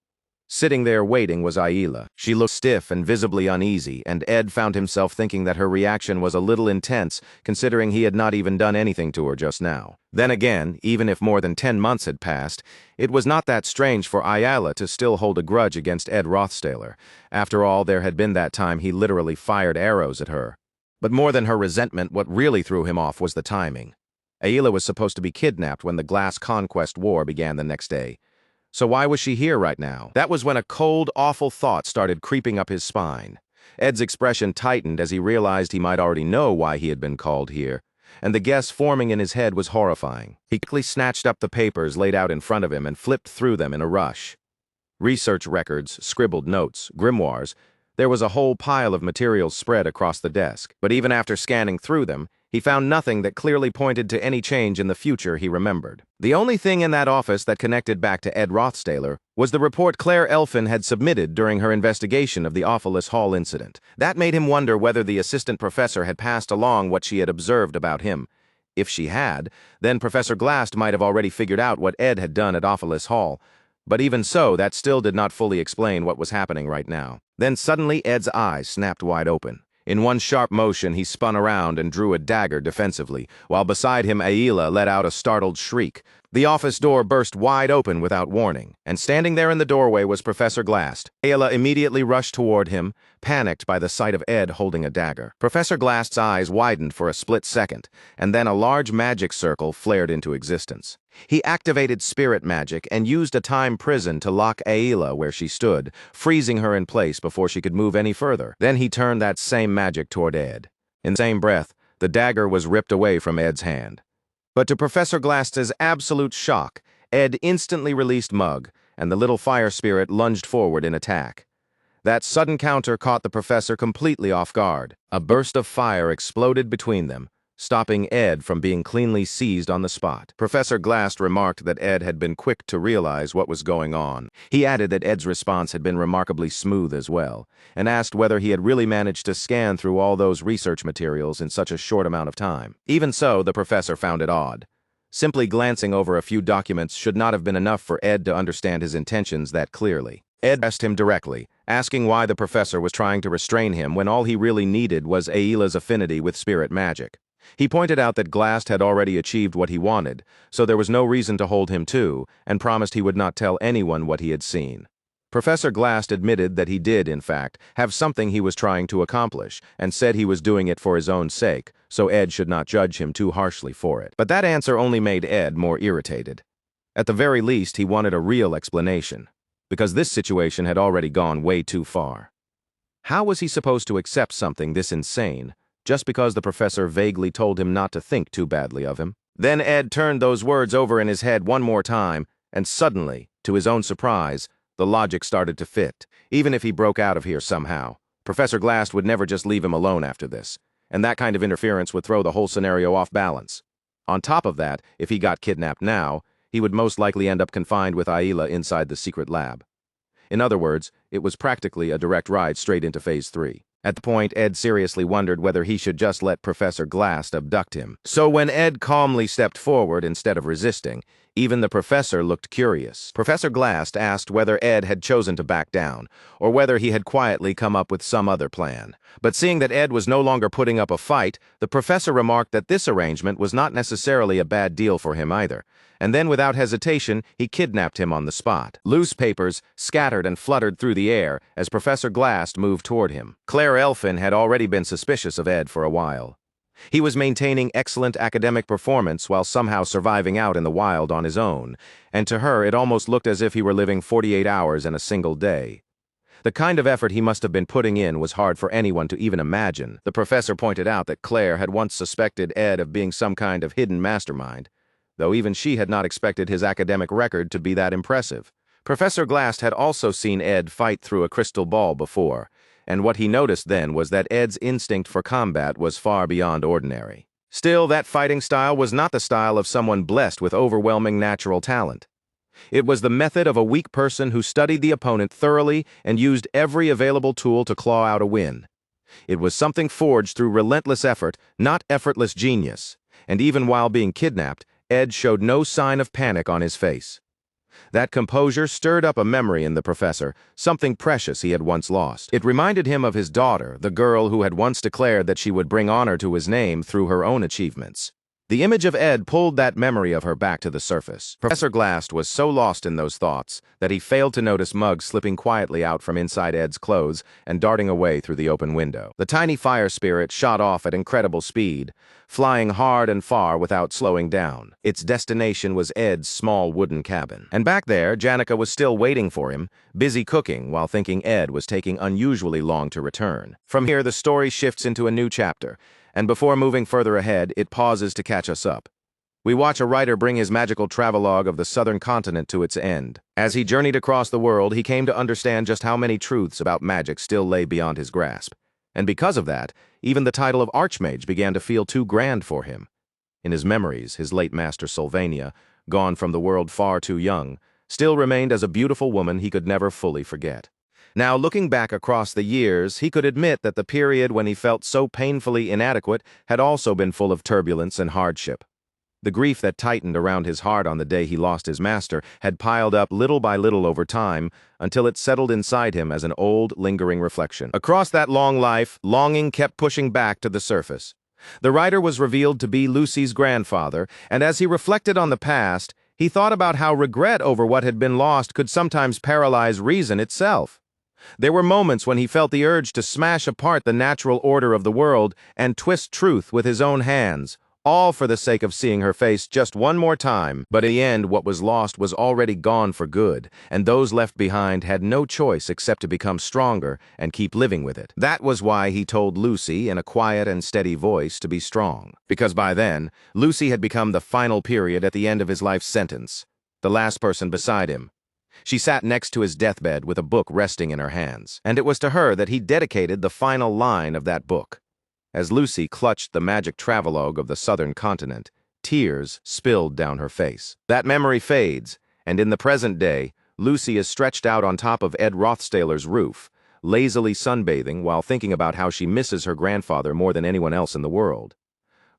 A: Sitting there waiting was Yahello. She looked stiff and visibly uneasy, and Ed found himself thinking that her reaction was a little intense, considering he had not even done anything to her just now. Then again, even if more than 10 months had passed, it was not that strange for Yahello to still hold a grudge against Ed Rothstaler. After all, there had been that time he literally fired arrows at her. But more than her resentment, what really threw him off was the timing. Yahello was supposed to be kidnapped when the Glass Conquest War began the next day. So why was she here right now? That was when a cold, awful thought started creeping up his spine. Ed's expression tightened as he realized he might already know why he had been called here, and the guess forming in his head was horrifying. He quickly snatched up the papers laid out in front of him and flipped through them in a rush. Research records, scribbled notes, grimoires. There was a whole pile of materials spread across the desk, but even after scanning through them, He found nothing that clearly pointed to any change in the future he remembered. The only thing in that office that connected back to Ed Rothstaler was the report Claire Elfin had submitted during her investigation of the Awfulest Hall incident. That made him wonder whether the assistant professor had passed along what she had observed about him. If she had, then Professor Glast might have already figured out what Ed had done at Awfulest Hall. But even so, that still did not fully explain what was happening right now. Then suddenly Ed's eyes snapped wide open. In one sharp motion, he spun around and drew a dagger defensively, while beside him Yahello let out a startled shriek. The office door burst wide open without warning, and standing there in the doorway was Professor Glast. Yahello immediately rushed toward him, panicked by the sight of Ed holding a dagger. Professor Glast's eyes widened for a split second, and then a large magic circle flared into existence. He activated spirit magic and used a time prison to lock Yahello where she stood, freezing her in place before she could move any further. Then he turned that same magic toward Ed. In the same breath, the dagger was ripped away from Ed's hand. But to Professor Glast's absolute shock, Ed instantly released Mug, and the little fire spirit lunged forward in attack. That sudden counter caught the professor completely off guard. A burst of fire exploded between them, stopping Ed from being cleanly seized on the spot. Professor Glast remarked that Ed had been quick to realize what was going on. He added that Ed's response had been remarkably smooth as well, and asked whether he had really managed to scan through all those research materials in such a short amount of time. Even so, the professor found it odd. Simply glancing over a few documents should not have been enough for Ed to understand his intentions that clearly. Ed asked him directly, asking why the professor was trying to restrain him when all he really needed was Yahello's affinity with spirit magic. He pointed out that Glast had already achieved what he wanted, so there was no reason to hold him to, and promised he would not tell anyone what he had seen. Professor Glast admitted that he did, in fact, have something he was trying to accomplish, and said he was doing it for his own sake, so Ed should not judge him too harshly for it. But that answer only made Ed more irritated. At the very least, he wanted a real explanation, because this situation had already gone way too far. How was he supposed to accept something this insane, just because the professor vaguely told him not to think too badly of him? Then Ed turned those words over in his head one more time, and suddenly, to his own surprise, the logic started to fit. Even if he broke out of here somehow, Professor Glast would never just leave him alone after this, and that kind of interference would throw the whole scenario off balance. On top of that, if he got kidnapped now, he would most likely end up confined with Yahello inside the secret lab. In other words, it was practically a direct ride straight into Phase 3. At the point, Ed seriously wondered whether he should just let Professor Glast abduct him. So when Ed calmly stepped forward instead of resisting, even the professor looked curious. Professor Glast asked whether Ed had chosen to back down, or whether he had quietly come up with some other plan. But seeing that Ed was no longer putting up a fight, the professor remarked that this arrangement was not necessarily a bad deal for him either. And then without hesitation, he kidnapped him on the spot. Loose papers scattered and fluttered through the air as Professor Glast moved toward him. Claire Elfin had already been suspicious of Ed for a while. He was maintaining excellent academic performance while somehow surviving out in the wild on his own, and to her it almost looked as if he were living 48 hours in a single day. The kind of effort he must have been putting in was hard for anyone to even imagine. The professor pointed out that Claire had once suspected Ed of being some kind of hidden mastermind, though even she had not expected his academic record to be that impressive. Professor Glast had also seen Ed fight through a crystal ball before, and what he noticed then was that Ed's instinct for combat was far beyond ordinary. Still, that fighting style was not the style of someone blessed with overwhelming natural talent. It was the method of a weak person who studied the opponent thoroughly and used every available tool to claw out a win. It was something forged through relentless effort, not effortless genius, and even while being kidnapped, Ed showed no sign of panic on his face. That composure stirred up a memory in the professor, something precious he had once lost. It reminded him of his daughter, the girl who had once declared that she would bring honor to his name through her own achievements. The image of Ed pulled that memory of her back to the surface. Professor Glast was so lost in those thoughts that he failed to notice Mug slipping quietly out from inside Ed's clothes and darting away through the open window. The tiny fire spirit shot off at incredible speed, flying hard and far without slowing down. Its destination was Ed's small wooden cabin. And back there, Janica was still waiting for him, busy cooking while thinking Ed was taking unusually long to return. From here, the story shifts into a new chapter, and before moving further ahead, it pauses to catch us up. We watch a writer bring his magical travelogue of the southern continent to its end. As he journeyed across the world, he came to understand just how many truths about magic still lay beyond his grasp. And because of that, even the title of Archmage began to feel too grand for him. In his memories, his late master Sylvania, gone from the world far too young, still remained as a beautiful woman he could never fully forget. Now, looking back across the years, he could admit that the period when he felt so painfully inadequate had also been full of turbulence and hardship. The grief that tightened around his heart on the day he lost his master had piled up little by little over time until it settled inside him as an old, lingering reflection. Across that long life, longing kept pushing back to the surface. The writer was revealed to be Lucy's grandfather, and as he reflected on the past, he thought about how regret over what had been lost could sometimes paralyze reason itself. There were moments when he felt the urge to smash apart the natural order of the world and twist truth with his own hands, all for the sake of seeing her face just one more time. But in the end, what was lost was already gone for good, and those left behind had no choice except to become stronger and keep living with it. That was why he told Lucy in a quiet and steady voice to be strong. Because by then, Lucy had become the final period at the end of his life sentence, the last person beside him. She sat next to his deathbed with a book resting in her hands, and it was to her that he dedicated the final line of that book. As Lucy clutched the magic travelogue of the southern continent, tears spilled down her face. That memory fades, and in the present day, Lucy is stretched out on top of Ed Rothstailer's roof, lazily sunbathing while thinking about how she misses her grandfather more than anyone else in the world.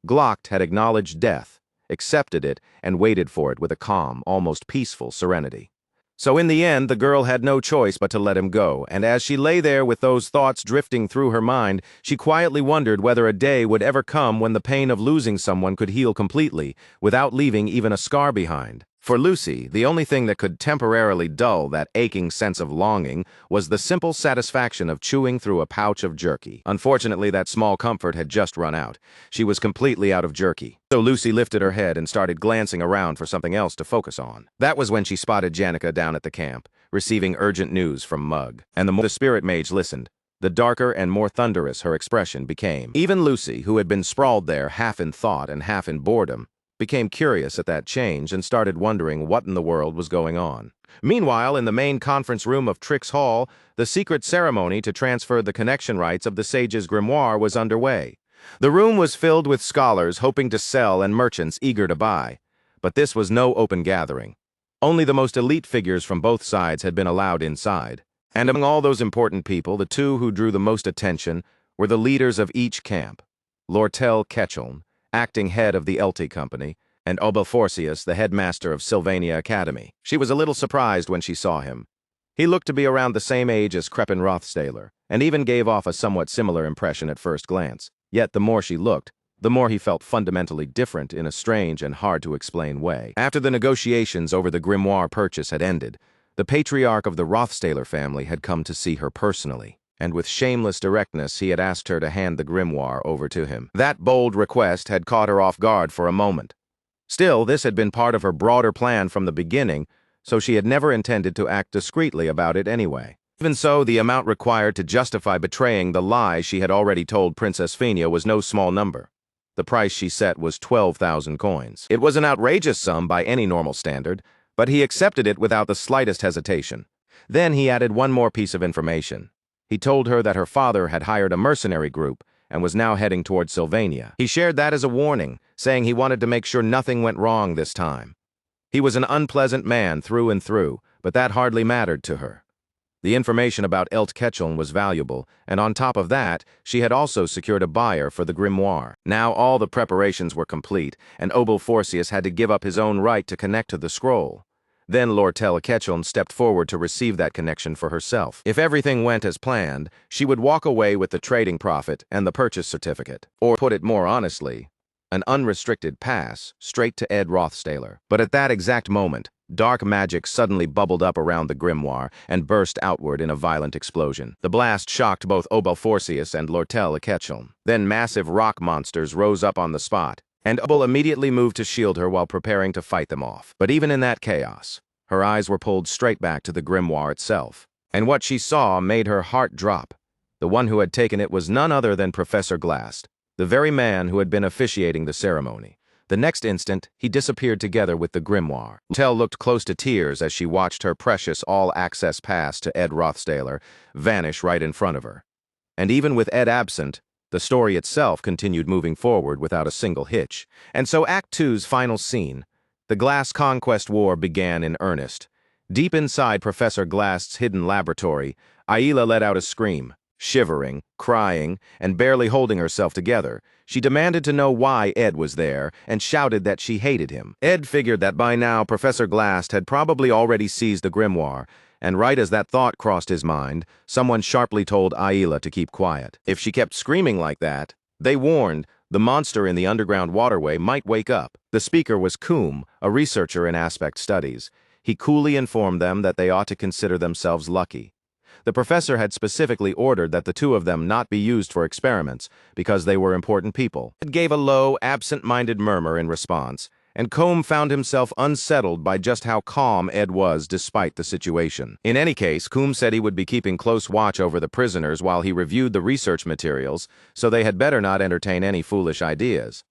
A: Glock had acknowledged death, accepted it, and waited for it with a calm, almost peaceful serenity. So in the end, the girl had no choice but to let him go, and as she lay there with those thoughts drifting through her mind, she quietly wondered whether a day would ever come when the pain of losing someone could heal completely, without leaving even a scar behind. For Lucy, the only thing that could temporarily dull that aching sense of longing was the simple satisfaction of chewing through a pouch of jerky. Unfortunately, that small comfort had just run out. She was completely out of jerky. So Lucy lifted her head and started glancing around for something else to focus on. That was when she spotted Janica down at the camp, receiving urgent news from Mug. And the more the spirit mage listened, the darker and more thunderous her expression became. Even Lucy, who had been sprawled there half in thought and half in boredom, became curious at that change and started wondering what in the world was going on. Meanwhile, in the main conference room of Trix Hall, the secret ceremony to transfer the connection rights of the sage's grimoire was underway. The room was filled with scholars hoping to sell and merchants eager to buy. But this was no open gathering. Only the most elite figures from both sides had been allowed inside. And among all those important people, the two who drew the most attention were the leaders of each camp, Lortel Ketcheln, acting head of the Elty Company, and Obalforcius, the headmaster of Sylvania Academy. She was a little surprised when she saw him. He looked to be around the same age as Crepin Rothstailer, and even gave off a somewhat similar impression at first glance. Yet the more she looked, the more he felt fundamentally different in a strange and hard-to-explain way. After the negotiations over the grimoire purchase had ended, the patriarch of the Rothstailer family had come to see her personally, and with shameless directness he had asked her to hand the grimoire over to him. That bold request had caught her off guard for a moment. Still, this had been part of her broader plan from the beginning, so she had never intended to act discreetly about it anyway. Even so, the amount required to justify betraying the lie she had already told Princess Fenia was no small number. The price she set was 12,000 coins. It was an outrageous sum by any normal standard, but he accepted it without the slightest hesitation. Then he added one more piece of information. He told her that her father had hired a mercenary group and was now heading toward Sylvania. He shared that as a warning, saying he wanted to make sure nothing went wrong this time. He was an unpleasant man through and through, but that hardly mattered to her. The information about Elt Ketcheln was valuable, and on top of that, she had also secured a buyer for the grimoire. Now all the preparations were complete, and Obalforcius had to give up his own right to connect to the scroll. Then Lortel Ketcheln stepped forward to receive that connection for herself. If everything went as planned, she would walk away with the trading profit and the purchase certificate. Or, put it more honestly, an unrestricted pass straight to Ed Rothstailer. But at that exact moment, dark magic suddenly bubbled up around the grimoire and burst outward in a violent explosion. The blast shocked both Obalforcius and Lortel Ketcheln. Then massive rock monsters rose up on the spot, and Obal immediately moved to shield her while preparing to fight them off. But even in that chaos, her eyes were pulled straight back to the grimoire itself. And what she saw made her heart drop. The one who had taken it was none other than Professor Glast, the very man who had been officiating the ceremony. The next instant, he disappeared together with the grimoire. Tell looked close to tears as she watched her precious all-access pass to Ed Rothstailer vanish right in front of her. And even with Ed absent, the story itself continued moving forward without a single hitch. And so Act Two's final scene, the Glass Conquest War, began in earnest. Deep inside Professor Glass's hidden laboratory, Aila let out a scream. Shivering, crying, and barely holding herself together, she demanded to know why Ed was there and shouted that she hated him. Ed figured that by now Professor Glass had probably already seized the grimoire, and right as that thought crossed his mind, someone sharply told Aila to keep quiet. If she kept screaming like that, they warned, the monster in the underground waterway might wake up. The speaker was Coombe, a researcher in aspect studies. He coolly informed them that they ought to consider themselves lucky. The professor had specifically ordered that the two of them not be used for experiments because they were important people. Ed gave a low, absent-minded murmur in response, and Coombe found himself unsettled by just how calm Ed was despite the situation. In any case, Coombe said he would be keeping close watch over the prisoners while he reviewed the research materials, so they had better not entertain any foolish ideas.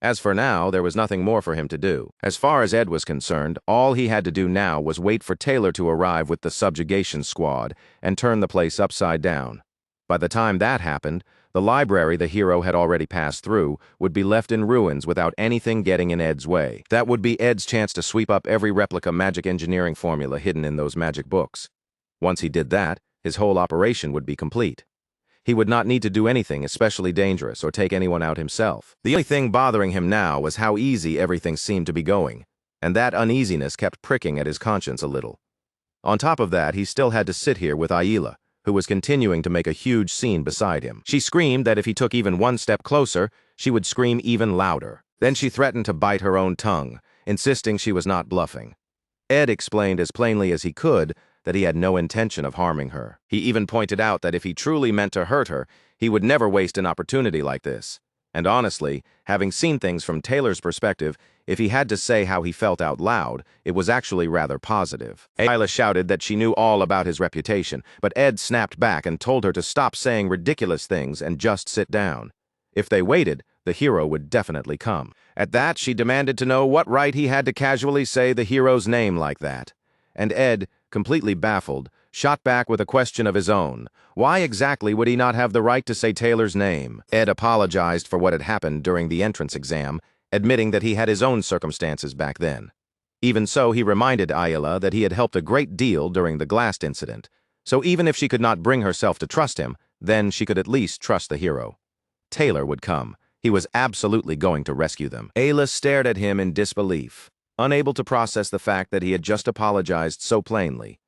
A: As for now, there was nothing more for him to do. As far as Ed was concerned, all he had to do now was wait for Taylor to arrive with the subjugation squad and turn the place upside down. By the time that happened, the library the hero had already passed through would be left in ruins without anything getting in Ed's way. That would be Ed's chance to sweep up every replica magic engineering formula hidden in those magic books. Once he did that, his whole operation would be complete. He would not need to do anything especially dangerous or take anyone out himself. The only thing bothering him now was how easy everything seemed to be going, and that uneasiness kept pricking at his conscience a little. On top of that, he still had to sit here with Aila, who was continuing to make a huge scene beside him. She screamed that if he took even one step closer, she would scream even louder. Then she threatened to bite her own tongue, insisting she was not bluffing. Ed explained as plainly as he could that he had no intention of harming her. He even pointed out that if he truly meant to hurt her, he would never waste an opportunity like this. And honestly, having seen things from Taylor's perspective, if he had to say how he felt out loud, it was actually rather positive. Aila shouted that she knew all about his reputation, but Ed snapped back and told her to stop saying ridiculous things and just sit down. If they waited, the hero would definitely come. At that, she demanded to know what right he had to casually say the hero's name like that. And Ed, completely baffled, shot back with a question of his own. Why exactly would he not have the right to say Taylor's name? Ed apologized for what had happened during the entrance exam, admitting that he had his own circumstances back then. Even so, he reminded Aila that he had helped a great deal during the glass incident, so even if she could not bring herself to trust him, then she could at least trust the hero. Taylor would come. He was absolutely going to rescue them. Aila stared at him in disbelief, unable to process the fact that he had just apologized so plainly,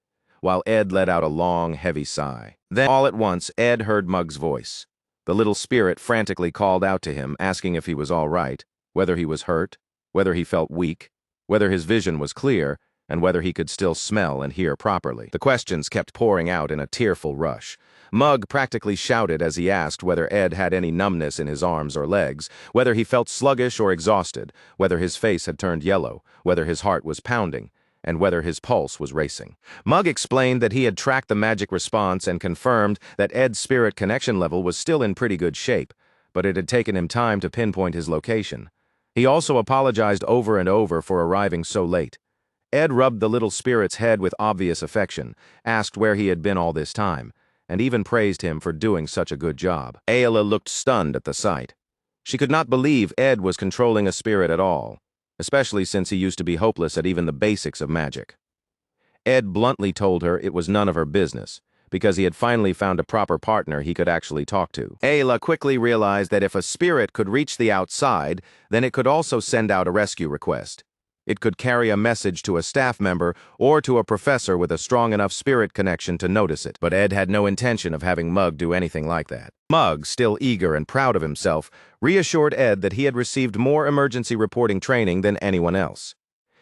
A: while Ed let out a long, heavy sigh. Then, all at once, Ed heard Mug's voice. The little spirit frantically called out to him, asking if he was all right, whether he was hurt, whether he felt weak, whether his vision was clear, and whether he could still smell and hear properly. The questions kept pouring out in a tearful rush. Mug practically shouted as he asked whether Ed had any numbness in his arms or legs, whether he felt sluggish or exhausted, whether his face had turned yellow, whether his heart was pounding, and whether his pulse was racing. Mug explained that he had tracked the magic response and confirmed that Ed's spirit connection level was still in pretty good shape, but it had taken him time to pinpoint his location. He also apologized over and over for arriving so late. Ed rubbed the little spirit's head with obvious affection, asked where he had been all this time, and even praised him for doing such a good job. Aila looked stunned at the sight. She could not believe Ed was controlling a spirit at all, especially since he used to be hopeless at even the basics of magic. Ed bluntly told her it was none of her business, because he had finally found a proper partner he could actually talk to. Aila quickly realized that if a spirit could reach the outside, then it could also send out a rescue request. It could carry a message to a staff member or to a professor with a strong enough spirit connection to notice it. But Ed had no intention of having Mug do anything like that. Mug, still eager and proud of himself, reassured Ed that he had received more emergency reporting training than anyone else.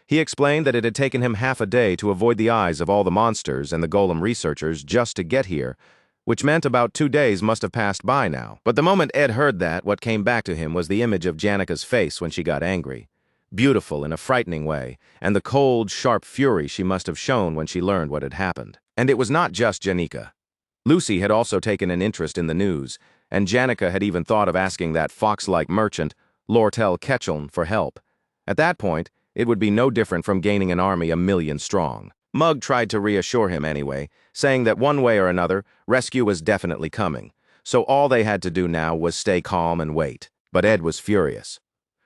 A: He explained that it had taken him half a day to avoid the eyes of all the monsters and the golem researchers just to get here, which meant about 2 days must have passed by now. But the moment Ed heard that, what came back to him was the image of Janika's face when she got angry. Beautiful in a frightening way, and the cold, sharp fury she must have shown when she learned what had happened. And it was not just Janika. Lucy had also taken an interest in the news, and Janika had even thought of asking that fox-like merchant, Lortel Ketchum, for help. At that point, it would be no different from gaining an army 1,000,000 strong. Mug tried to reassure him anyway, saying that one way or another, rescue was definitely coming, so all they had to do now was stay calm and wait. But Ed was furious.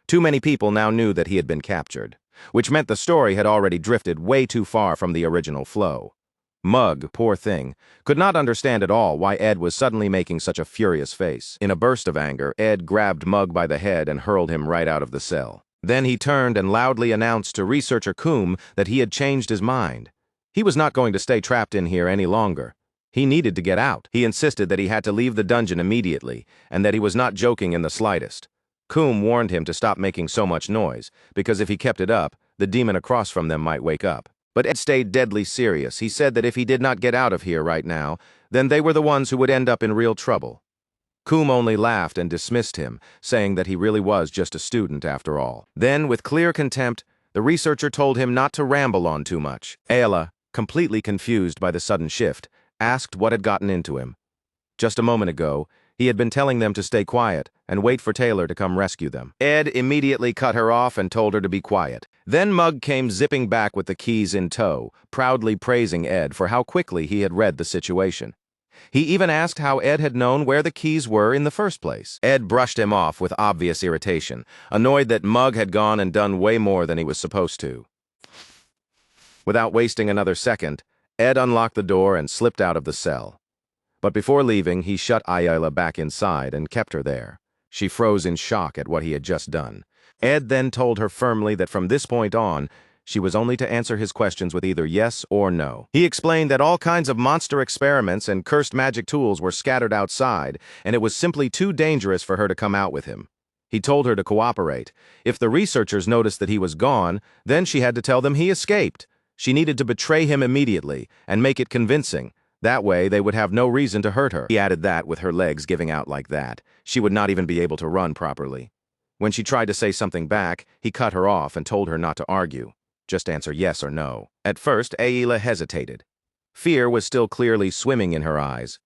A: Too many people now knew that he had been captured, which meant the story had already drifted way too far from the original flow. Mug, poor thing, could not understand at all why Ed was suddenly making such a furious face. In a burst of anger, Ed grabbed Mug by the head and hurled him right out of the cell. Then he turned and loudly announced to researcher Coom that he had changed his mind. He was not going to stay trapped in here any longer. He needed to get out. He insisted that he had to leave the dungeon immediately, and that he was not joking in the slightest. Coom warned him to stop making so much noise, because if he kept it up, the demon across from them might wake up. But Ed stayed deadly serious. He said that if he did not get out of here right now, then they were the ones who would end up in real trouble. Coom only laughed and dismissed him, saying that he really was just a student after all. Then, with clear contempt, the researcher told him not to ramble on too much. Yahello, completely confused by the sudden shift, asked what had gotten into him. Just a moment ago, he had been telling them to stay quiet and wait for Taylor to come rescue them. Ed immediately cut her off and told her to be quiet. Then Mug came zipping back with the keys in tow, proudly praising Ed for how quickly he had read the situation. He even asked how Ed had known where the keys were in the first place. Ed brushed him off with obvious irritation, annoyed that Mug had gone and done way more than he was supposed to. Without wasting another second, Ed unlocked the door and slipped out of the cell. But before leaving, he shut Yahello back inside and kept her there. She froze in shock at what he had just done. Ed then told her firmly that from this point on, she was only to answer his questions with either yes or no. He explained that all kinds of monster experiments and cursed magic tools were scattered outside, and it was simply too dangerous for her to come out with him. He told her to cooperate. If the researchers noticed that he was gone, then she had to tell them he escaped. She needed to betray him immediately and make it convincing. That way, they would have no reason to hurt her. He added that, with her legs giving out like that, she would not even be able to run properly. When she tried to say something back, he cut her off and told her not to argue. Just answer yes or no. At first, Yahello hesitated. Fear was still clearly swimming in her eyes.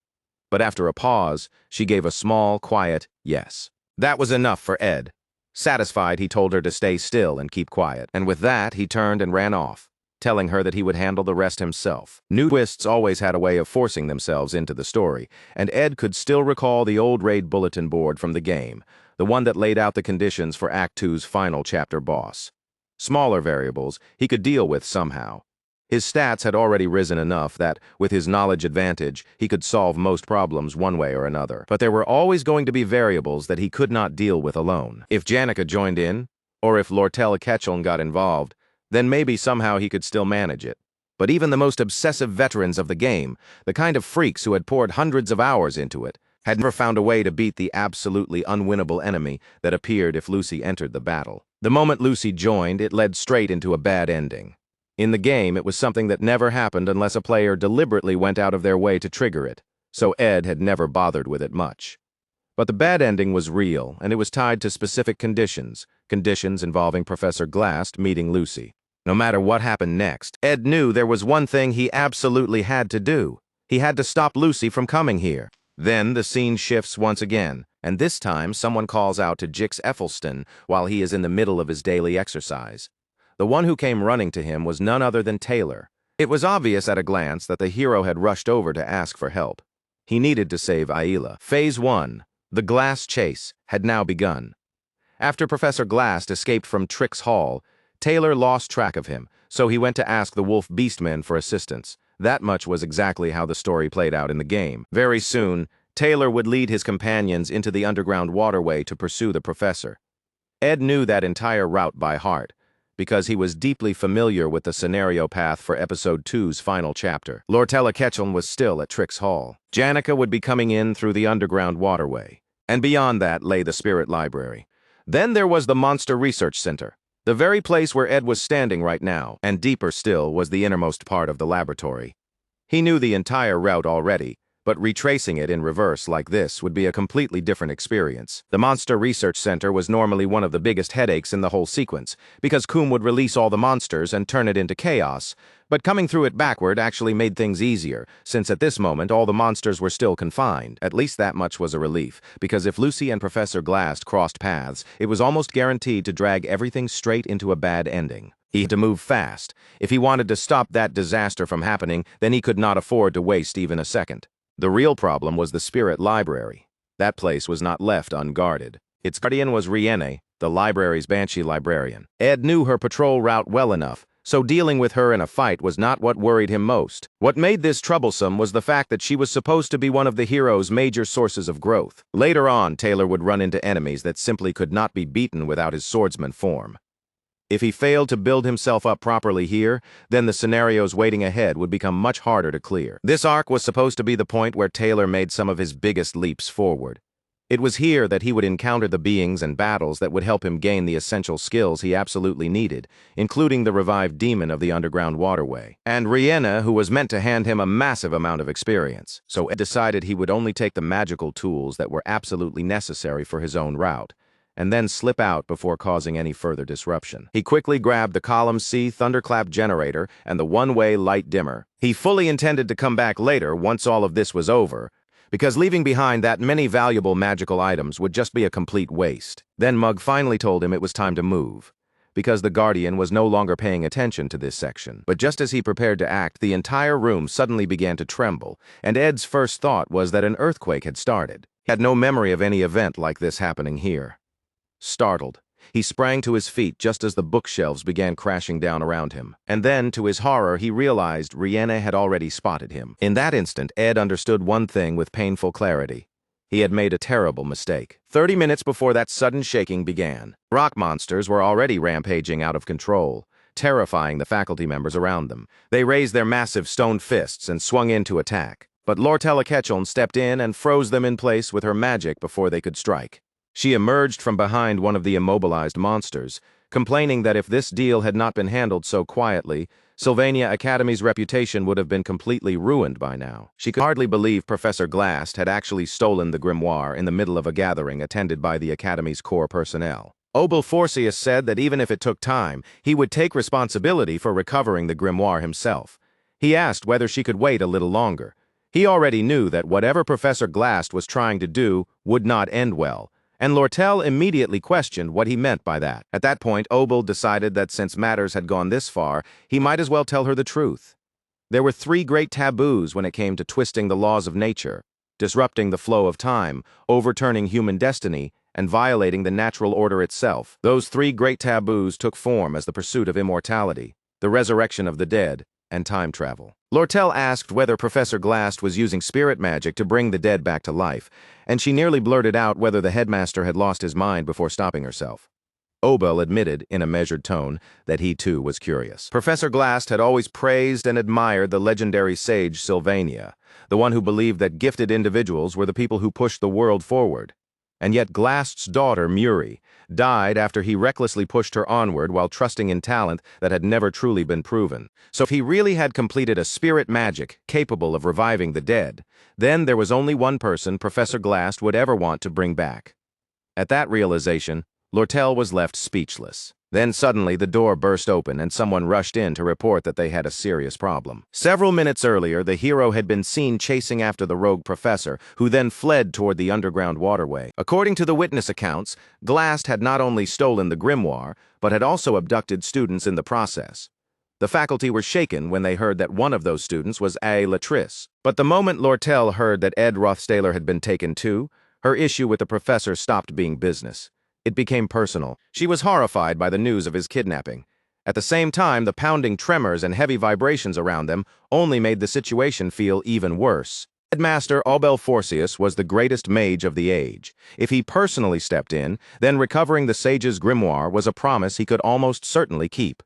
A: But after a pause, she gave a small, quiet yes. That was enough for Ed. Satisfied, he told her to stay still and keep quiet. And with that, he turned and ran off, telling her that he would handle the rest himself. New twists always had a way of forcing themselves into the story, and Ed could still recall the old raid bulletin board from the game, the one that laid out the conditions for Act 2's final chapter boss. Smaller variables he could deal with somehow. His stats had already risen enough that, with his knowledge advantage, he could solve most problems one way or another. But there were always going to be variables that he could not deal with alone. If Janica joined in, or if Yahello got involved, then maybe somehow he could still manage it. But even the most obsessive veterans of the game, the kind of freaks who had poured hundreds of hours into it, had never found a way to beat the absolutely unwinnable enemy that appeared if Lucy entered the battle. The moment Lucy joined, it led straight into a bad ending. In the game, it was something that never happened unless a player deliberately went out of their way to trigger it, so Ed had never bothered with it much. But the bad ending was real, and it was tied to specific conditions involving Professor Glass meeting Lucy. No matter what happened next, Ed knew there was one thing he absolutely had to do. He had to stop Lucy from coming here. Then the scene shifts once again, and this time someone calls out to Jix Effelston while he is in the middle of his daily exercise. The one who came running to him was none other than Taylor. It was obvious at a glance that the hero had rushed over to ask for help. He needed to save Yahello. Phase 1, the Glass Chase, had now begun. After Professor Glass escaped from Trix Hall, Taylor lost track of him, so he went to ask the Wolf Beastmen for assistance. That much was exactly how the story played out in the game. Very soon, Taylor would lead his companions into the underground waterway to pursue the professor. Ed knew that entire route by heart, because he was deeply familiar with the scenario path for Episode 2's final chapter. Yahello was still at Trix Hall. Janica would be coming in through the underground waterway, and beyond that lay the Spirit Library. Then there was the Monster Research Center, the very place where Ed was standing right now, and deeper still was the innermost part of the laboratory. He knew the entire route already, but retracing it in reverse like this would be a completely different experience. The Monster Research Center was normally one of the biggest headaches in the whole sequence, because Coom would release all the monsters and turn it into chaos, but coming through it backward actually made things easier, since at this moment all the monsters were still confined. At least that much was a relief, because if Lucy and Professor Glass crossed paths, it was almost guaranteed to drag everything straight into a bad ending. He had to move fast. If he wanted to stop that disaster from happening, then he could not afford to waste even a second. The real problem was the spirit library. That place was not left unguarded. Its guardian was Rienne, the library's banshee librarian. Ed knew her patrol route well enough, so dealing with her in a fight was not what worried him most. What made this troublesome was the fact that she was supposed to be one of the hero's major sources of growth. Later on, Taylor would run into enemies that simply could not be beaten without his swordsman form. If he failed to build himself up properly here, then the scenarios waiting ahead would become much harder to clear. This arc was supposed to be the point where Taylor made some of his biggest leaps forward. It was here that he would encounter the beings and battles that would help him gain the essential skills he absolutely needed, including the revived demon of the underground waterway. And Rihanna, who was meant to hand him a massive amount of experience. So Ed decided he would only take the magical tools that were absolutely necessary for his own route, and then slip out before causing any further disruption. He quickly grabbed the Column C thunderclap generator and the one-way light dimmer. He fully intended to come back later once all of this was over, because leaving behind that many valuable magical items would just be a complete waste. Then Mug finally told him it was time to move, because the Guardian was no longer paying attention to this section. But just as he prepared to act, the entire room suddenly began to tremble, and Ed's first thought was that an earthquake had started. He had no memory of any event like this happening here. Startled, he sprang to his feet just as the bookshelves began crashing down around him. And then, to his horror, he realized Rihanna had already spotted him. In that instant, Ed understood one thing with painful clarity. He had made a terrible mistake. 30 minutes before that sudden shaking began, rock monsters were already rampaging out of control, terrifying the faculty members around them. They raised their massive stone fists and swung in to attack. But Lortella Ketchum stepped in and froze them in place with her magic before they could strike. She emerged from behind one of the immobilized monsters, complaining that if this deal had not been handled so quietly, Sylvania Academy's reputation would have been completely ruined by now. She could hardly believe Professor Glast had actually stolen the grimoire in the middle of a gathering attended by the Academy's core personnel. Obel Forcius said that even if it took time, he would take responsibility for recovering the grimoire himself. He asked whether she could wait a little longer. He already knew that whatever Professor Glast was trying to do would not end well, and Lortel immediately questioned what he meant by that. At that point, Obel decided that since matters had gone this far, he might as well tell her the truth. There were 3 great taboos when it came to twisting the laws of nature, disrupting the flow of time, overturning human destiny, and violating the natural order itself. Those 3 great taboos took form as the pursuit of immortality, the resurrection of the dead, and time travel. Lortel asked whether Professor Glast was using spirit magic to bring the dead back to life, and she nearly blurted out whether the headmaster had lost his mind before stopping herself. Obel admitted, in a measured tone, that he too was curious. Professor Glast had always praised and admired the legendary sage Sylvania, the one who believed that gifted individuals were the people who pushed the world forward. And yet Glast's daughter, Muri, died after he recklessly pushed her onward while trusting in talent that had never truly been proven. So if he really had completed a spirit magic capable of reviving the dead, then there was only one person Professor Glast would ever want to bring back. At that realization, Lortel was left speechless. Then suddenly the door burst open and someone rushed in to report that they had a serious problem. Several minutes earlier, the hero had been seen chasing after the rogue professor, who then fled toward the underground waterway. According to the witness accounts, Glast had not only stolen the grimoire, but had also abducted students in the process. The faculty were shaken when they heard that one of those students was A. Latrice. But the moment Lortel heard that Ed Rothstaler had been taken too, her issue with the professor stopped being business. It became personal. She was horrified by the news of his kidnapping. At the same time, the pounding tremors and heavy vibrations around them only made the situation feel even worse. Headmaster Obel Forcius was the greatest mage of the age. If he personally stepped in, then recovering the sage's grimoire was a promise he could almost certainly keep.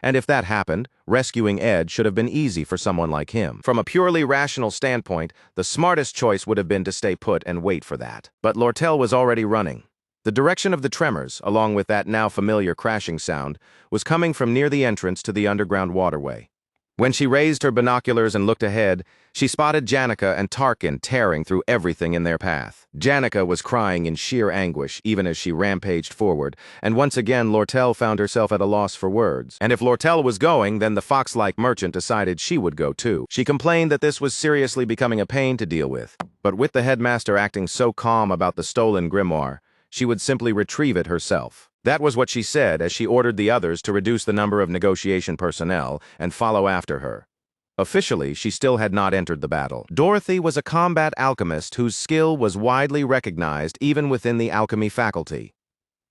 A: And if that happened, rescuing Ed should have been easy for someone like him. From a purely rational standpoint, the smartest choice would have been to stay put and wait for that. But Lortel was already running. The direction of the tremors, along with that now familiar crashing sound, was coming from near the entrance to the underground waterway. When she raised her binoculars and looked ahead, she spotted Janica and Tarkin tearing through everything in their path. Janica was crying in sheer anguish even as she rampaged forward, and once again Lortel found herself at a loss for words. And if Lortel was going, then the fox-like merchant decided she would go too. She complained that this was seriously becoming a pain to deal with, but with the headmaster acting so calm about the stolen grimoire, she would simply retrieve it herself. That was what she said as she ordered the others to reduce the number of negotiation personnel and follow after her. Officially, she still had not entered the battle. Dorothy was a combat alchemist whose skill was widely recognized even within the alchemy faculty.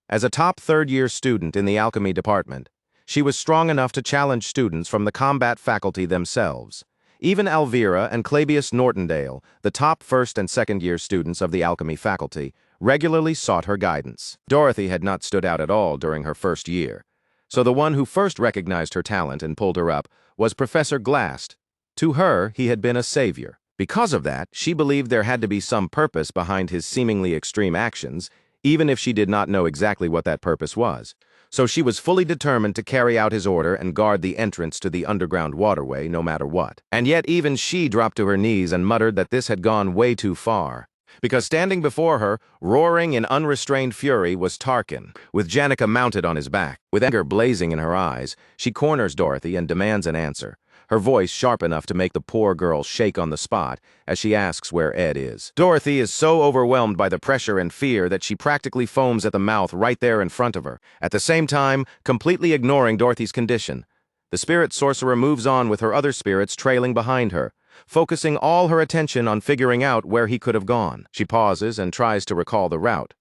A: As a top third-year student in the alchemy department, she was strong enough to challenge students from the combat faculty themselves. Even Elvira and Clabius Nortondale, the top first and second-year students of the alchemy faculty, regularly sought her guidance. Dorothy had not stood out at all during her first year, so the one who first recognized her talent and pulled her up was Professor Glast. To her, he had been a savior. Because of that, she believed there had to be some purpose behind his seemingly extreme actions, even if she did not know exactly what that purpose was. So she was fully determined to carry out his order and guard the entrance to the underground waterway no matter what. And yet even she dropped to her knees and muttered that this had gone way too far. Because standing before her, roaring in unrestrained fury, was Tarkin, with Janica mounted on his back. With anger blazing in her eyes, she corners Dorothy and demands an answer, her voice sharp enough to make the poor girl shake on the spot as she asks where Ed is. Dorothy is so overwhelmed by the pressure and fear that she practically foams at the mouth right there in front of her, at the same time completely ignoring Dorothy's condition. The spirit sorcerer moves on with her other spirits trailing behind her, focusing all her attention on figuring out where he could have gone. She pauses and tries to recall the route,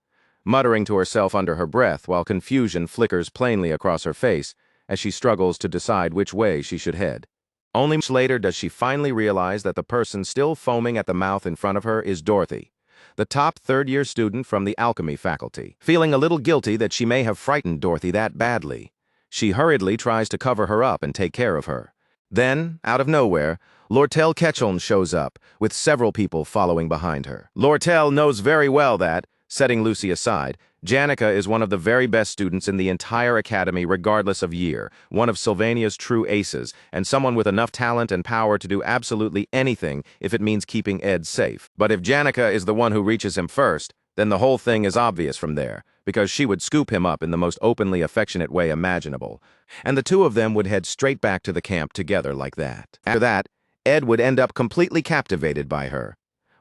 A: muttering to herself under her breath while confusion flickers plainly across her face as she struggles to decide which way she should head. Only much later does she finally realize that the person still foaming at the mouth in front of her is Dorothy, the top third-year student from the alchemy faculty. Feeling a little guilty that she may have frightened Dorothy that badly, she hurriedly tries to cover her up and take care of her. Then, out of nowhere, Lortel Ketcheln shows up, with several people following behind her. Lortel knows very well that, setting Lucy aside, Janica is one of the very best students in the entire academy regardless of year, one of Sylvania's true aces, and someone with enough talent and power to do absolutely anything if it means keeping Ed safe. But if Janica is the one who reaches him first, then the whole thing is obvious from there, because she would scoop him up in the most openly affectionate way imaginable, and the two of them would head straight back to the camp together like that. After that, Ed would end up completely captivated by her,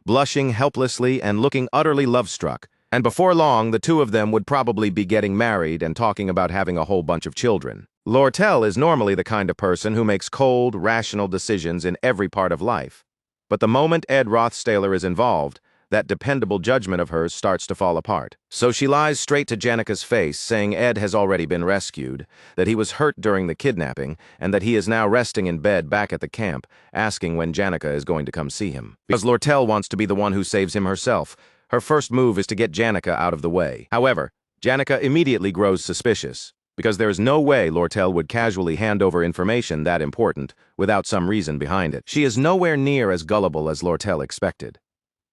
A: blushing helplessly and looking utterly love-struck, and before long, the two of them would probably be getting married and talking about having a whole bunch of children. Lortel is normally the kind of person who makes cold, rational decisions in every part of life. But the moment Ed Rothstaler is involved, that dependable judgment of hers starts to fall apart. So she lies straight to Janica's face, saying Ed has already been rescued, that he was hurt during the kidnapping, and that he is now resting in bed back at the camp, asking when Janica is going to come see him. Because Lortel wants to be the one who saves him herself, her first move is to get Janica out of the way. However, Janica immediately grows suspicious, because there is no way Lortel would casually hand over information that important without some reason behind it. She is nowhere near as gullible as Lortel expected.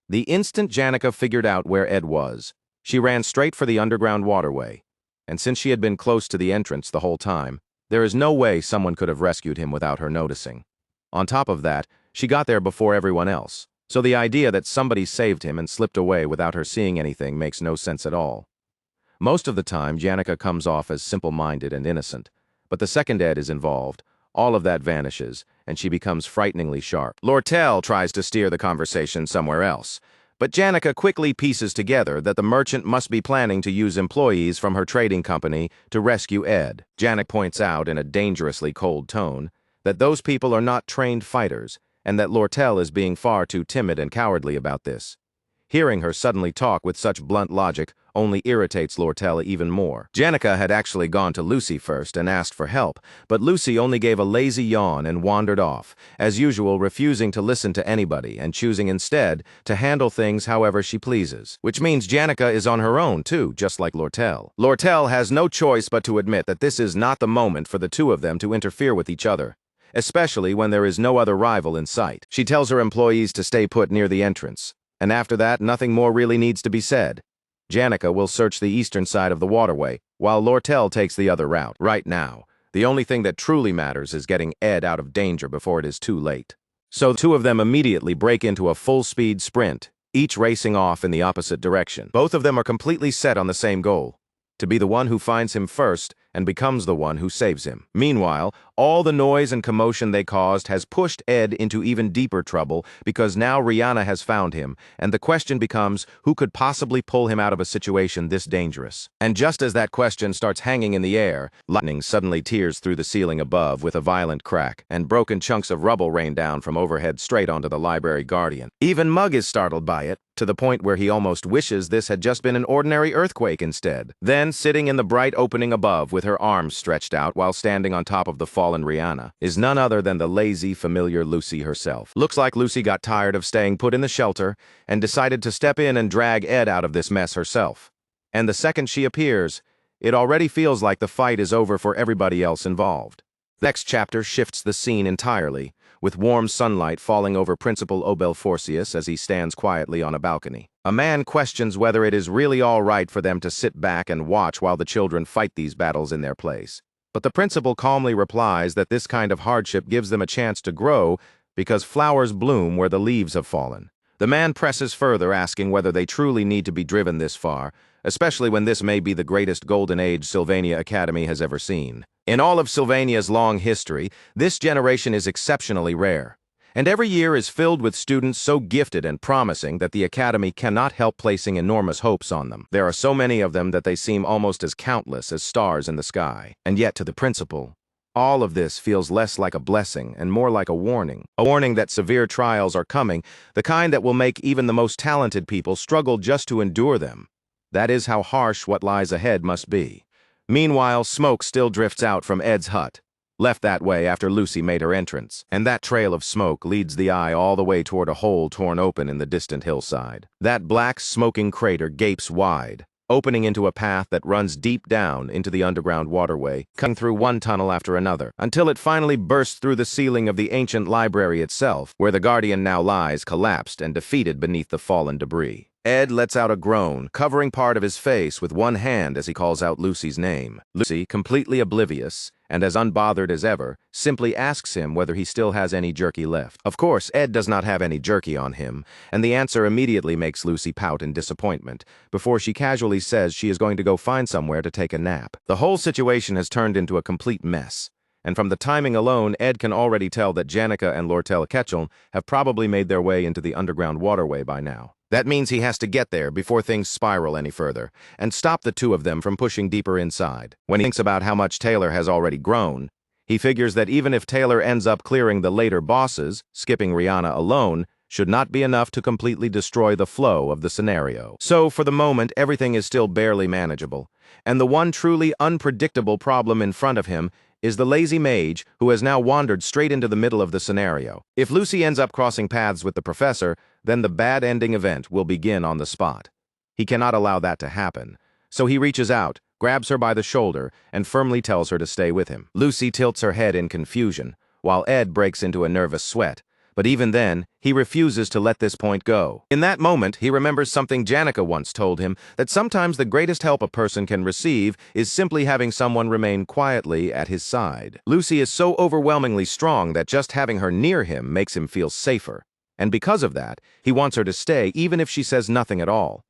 A: The instant Janica figured out where Ed was, she ran straight for the underground waterway, and since she had been close to the entrance the whole time, there is no way someone could have rescued him without her noticing. On top of that, she got there before everyone else, so the idea that somebody saved him and slipped away without her seeing anything makes no sense at all. Most of the time, Janica comes off as simple-minded and innocent, but the second Ed is involved, all of that vanishes, and she becomes frighteningly sharp. Lortel tries to steer the conversation somewhere else, but Janica quickly pieces together that the merchant must be planning to use employees from her trading company to rescue Ed. Janica points out in a dangerously cold tone that those people are not trained fighters, and that Lortel is being far too timid and cowardly about this. Hearing her suddenly talk with such blunt logic only irritates Lortel even more. Janica had actually gone to Lucy first and asked for help, but Lucy only gave a lazy yawn and wandered off, as usual refusing to listen to anybody and choosing instead to handle things however she pleases. Which means Janica is on her own too, just like Lortel. Lortel has no choice but to admit that this is not the moment for the two of them to interfere with each other, especially when there is no other rival in sight. She tells her employees to stay put near the entrance, and after that, nothing more really needs to be said. Janica will search the eastern side of the waterway, while Lortel takes the other route. Right now, the only thing that truly matters is getting Ed out of danger before it is too late. So the two of them immediately break into a full-speed sprint, each racing off in the opposite direction. Both of them are completely set on the same goal, to be the one who finds him first and becomes the one who saves him. Meanwhile, all the noise and commotion they caused has pushed Ed into even deeper trouble because now Rihanna has found him, and the question becomes who could possibly pull him out of a situation this dangerous. And just as that question starts hanging in the air, lightning suddenly tears through the ceiling above with a violent crack, and broken chunks of rubble rain down from overhead straight onto the library guardian. Even Mug is startled by it, to the point where he almost wishes this had just been an ordinary earthquake instead. Then, sitting in the bright opening above with her arms stretched out while standing on top of the fallen Rihanna, is none other than the lazy, familiar Lucy herself. Looks like Lucy got tired of staying put in the shelter and decided to step in and drag Ed out of this mess herself. And the second she appears, it already feels like the fight is over for everybody else involved. The next chapter shifts the scene entirely, with warm sunlight falling over Principal Obelforcius as he stands quietly on a balcony. A man questions whether it is really all right for them to sit back and watch while the children fight these battles in their place. But the principal calmly replies that this kind of hardship gives them a chance to grow because flowers bloom where the leaves have fallen. The man presses further, asking whether they truly need to be driven this far, especially when this may be the greatest golden age Sylvania Academy has ever seen. In all of Sylvania's long history, this generation is exceptionally rare, and every year is filled with students so gifted and promising that the Academy cannot help placing enormous hopes on them. There are so many of them that they seem almost as countless as stars in the sky. And yet, to the principal, all of this feels less like a blessing and more like a warning that severe trials are coming, the kind that will make even the most talented people struggle just to endure them. That is how harsh what lies ahead must be. Meanwhile, smoke still drifts out from Ed's hut, left that way after Lucy made her entrance, and that trail of smoke leads the eye all the way toward a hole torn open in the distant hillside. That black, smoking crater gapes wide, opening into a path that runs deep down into the underground waterway, cutting through one tunnel after another, until it finally bursts through the ceiling of the ancient library itself, where the Guardian now lies collapsed and defeated beneath the fallen debris. Ed lets out a groan, covering part of his face with one hand as he calls out Lucy's name. Lucy, completely oblivious and as unbothered as ever, simply asks him whether he still has any jerky left. Of course, Ed does not have any jerky on him, and the answer immediately makes Lucy pout in disappointment, before she casually says she is going to go find somewhere to take a nap. The whole situation has turned into a complete mess, and from the timing alone, Ed can already tell that Janica and Lortel Ketchel have probably made their way into the underground waterway by now. That means he has to get there before things spiral any further, and stop the two of them from pushing deeper inside. When he thinks about how much Taylor has already grown, he figures that even if Taylor ends up clearing the later bosses, skipping Rihanna alone should not be enough to completely destroy the flow of the scenario. So, for the moment, everything is still barely manageable, and the one truly unpredictable problem in front of him is the lazy mage who has now wandered straight into the middle of the scenario. If Lucy ends up crossing paths with the professor, then the bad ending event will begin on the spot. He cannot allow that to happen, so he reaches out, grabs her by the shoulder, and firmly tells her to stay with him. Lucy tilts her head in confusion, while Ed breaks into a nervous sweat, but even then, he refuses to let this point go. In that moment, he remembers something Janica once told him, that sometimes the greatest help a person can receive is simply having someone remain quietly at his side. Lucy is so overwhelmingly strong that just having her near him makes him feel safer, and because of that, he wants her to stay even if she says nothing at all.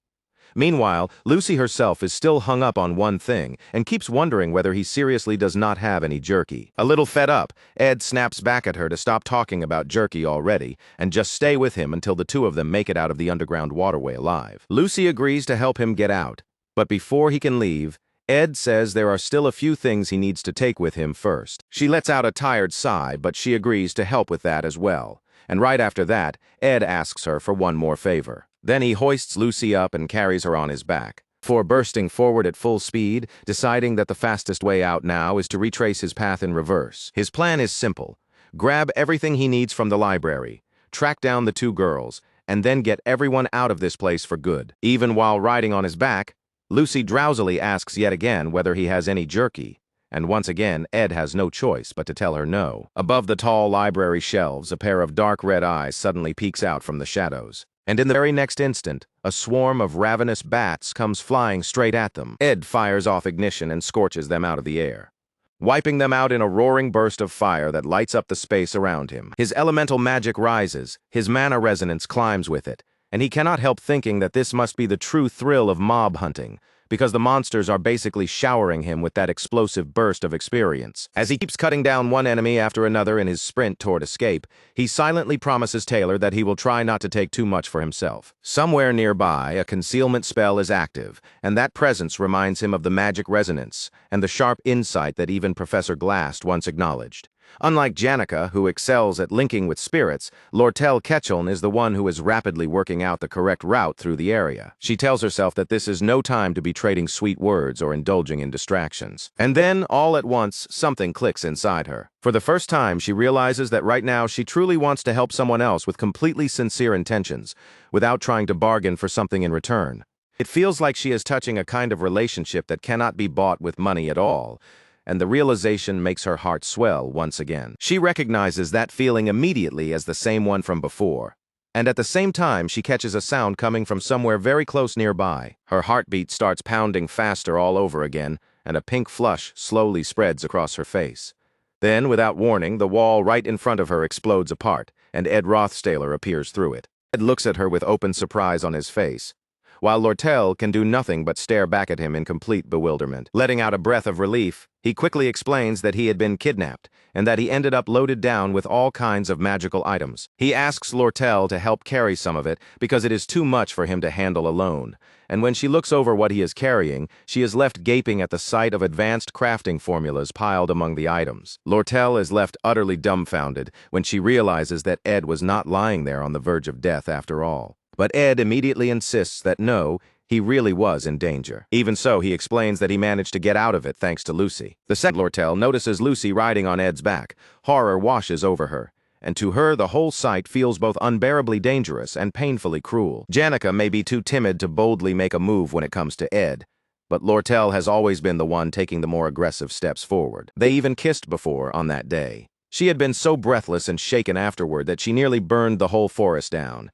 A: Meanwhile, Lucy herself is still hung up on one thing and keeps wondering whether he seriously does not have any jerky. A little fed up, Ed snaps back at her to stop talking about jerky already and just stay with him until the two of them make it out of the underground waterway alive. Lucy agrees to help him get out, but before he can leave, Ed says there are still a few things he needs to take with him first. She lets out a tired sigh, but she agrees to help with that as well. And right after that, Ed asks her for one more favor. Then he hoists Lucy up and carries her on his back, before bursting forward at full speed, deciding that the fastest way out now is to retrace his path in reverse. His plan is simple: grab everything he needs from the library, track down the two girls, and then get everyone out of this place for good. Even while riding on his back, Lucy drowsily asks yet again whether he has any jerky, and once again Ed has no choice but to tell her no. Above the tall library shelves, a pair of dark red eyes suddenly peeks out from the shadows. And in the very next instant, a swarm of ravenous bats comes flying straight at them. Ed fires off ignition and scorches them out of the air, wiping them out in a roaring burst of fire that lights up the space around him. His elemental magic rises, his mana resonance climbs with it, and he cannot help thinking that this must be the true thrill of mob hunting, because the monsters are basically showering him with that explosive burst of experience. As he keeps cutting down one enemy after another in his sprint toward escape, he silently promises Taylor that he will try not to take too much for himself. Somewhere nearby, a concealment spell is active, and that presence reminds him of the magic resonance and the sharp insight that even Professor Glass once acknowledged. Unlike Janica, who excels at linking with spirits, Lortel Ketchuln is the one who is rapidly working out the correct route through the area. She tells herself that this is no time to be trading sweet words or indulging in distractions. And then, all at once, something clicks inside her. For the first time, she realizes that right now she truly wants to help someone else with completely sincere intentions, without trying to bargain for something in return. It feels like she is touching a kind of relationship that cannot be bought with money at all, and the realization makes her heart swell once again. She recognizes that feeling immediately as the same one from before, and at the same time she catches a sound coming from somewhere very close nearby. Her heartbeat starts pounding faster all over again, and a pink flush slowly spreads across her face. Then, without warning, the wall right in front of her explodes apart, and Ed Rothstaler appears through it. Ed looks at her with open surprise on his face, while Lortel can do nothing but stare back at him in complete bewilderment. Letting out a breath of relief, he quickly explains that he had been kidnapped, and that he ended up loaded down with all kinds of magical items. He asks Lortel to help carry some of it, because it is too much for him to handle alone. And when she looks over what he is carrying, she is left gaping at the sight of advanced crafting formulas piled among the items. Lortel is left utterly dumbfounded when she realizes that Ed was not lying there on the verge of death after all. But Ed immediately insists that no, he really was in danger. Even so, he explains that he managed to get out of it thanks to Lucy. The second Lortel notices Lucy riding on Ed's back. Horror washes over her, and to her the whole sight feels both unbearably dangerous and painfully cruel. Janica may be too timid to boldly make a move when it comes to Ed, but Lortel has always been the one taking the more aggressive steps forward. They even kissed before on that day. She had been so breathless and shaken afterward that she nearly burned the whole forest down.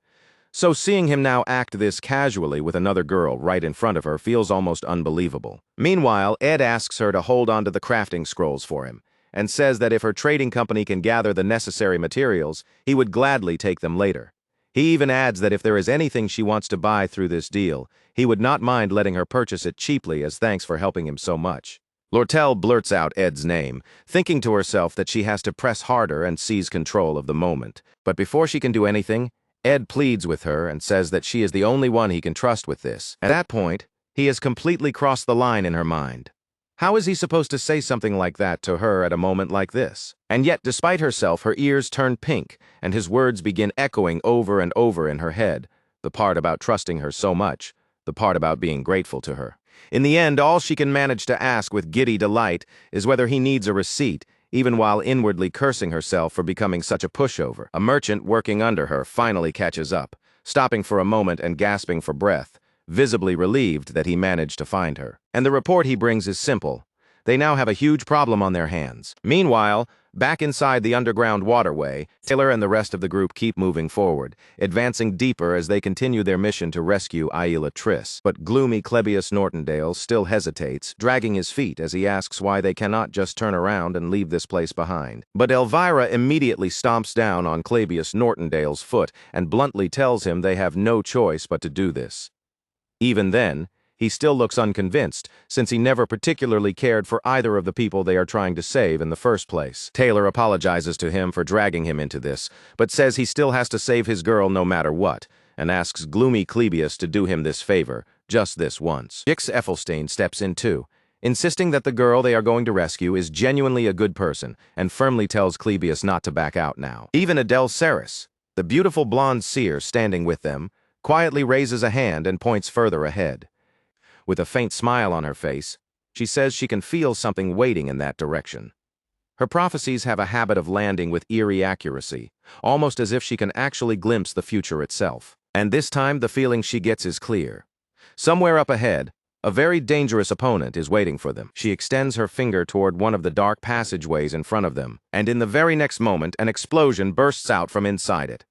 A: So seeing him now act this casually with another girl right in front of her feels almost unbelievable. Meanwhile, Ed asks her to hold on to the crafting scrolls for him, and says that if her trading company can gather the necessary materials, he would gladly take them later. He even adds that if there is anything she wants to buy through this deal, he would not mind letting her purchase it cheaply as thanks for helping him so much. Lortel blurts out Ed's name, thinking to herself that she has to press harder and seize control of the moment. But before she can do anything, Ed pleads with her and says that she is the only one he can trust with this. At that point, he has completely crossed the line in her mind. How is he supposed to say something like that to her at a moment like this? And yet, despite herself, her ears turn pink, and his words begin echoing over and over in her head, the part about trusting her so much, the part about being grateful to her. In the end, all she can manage to ask with giddy delight is whether he needs a receipt, even while inwardly cursing herself for becoming such a pushover. A merchant working under her finally catches up, stopping for a moment and gasping for breath, visibly relieved that he managed to find her. And the report he brings is simple. They now have a huge problem on their hands. Meanwhile, back inside the underground waterway, Taylor and the rest of the group keep moving forward, advancing deeper as they continue their mission to rescue Aila Triss. But gloomy Clebius Nortondale still hesitates, dragging his feet as he asks why they cannot just turn around and leave this place behind. But Elvira immediately stomps down on Clebius Nortondale's foot and bluntly tells him they have no choice but to do this. Even then, he still looks unconvinced, since he never particularly cared for either of the people they are trying to save in the first place. Taylor apologizes to him for dragging him into this, but says he still has to save his girl no matter what, and asks gloomy Clebius to do him this favor, just this once. Jix Effelstein steps in too, insisting that the girl they are going to rescue is genuinely a good person, and firmly tells Clebius not to back out now. Even Adele Saris, the beautiful blonde seer standing with them, quietly raises a hand and points further ahead. With a faint smile on her face, she says she can feel something waiting in that direction. Her prophecies have a habit of landing with eerie accuracy, almost as if she can actually glimpse the future itself. And this time the feeling she gets is clear. Somewhere up ahead, a very dangerous opponent is waiting for them. She extends her finger toward one of the dark passageways in front of them, and in the very next moment an explosion bursts out from inside it.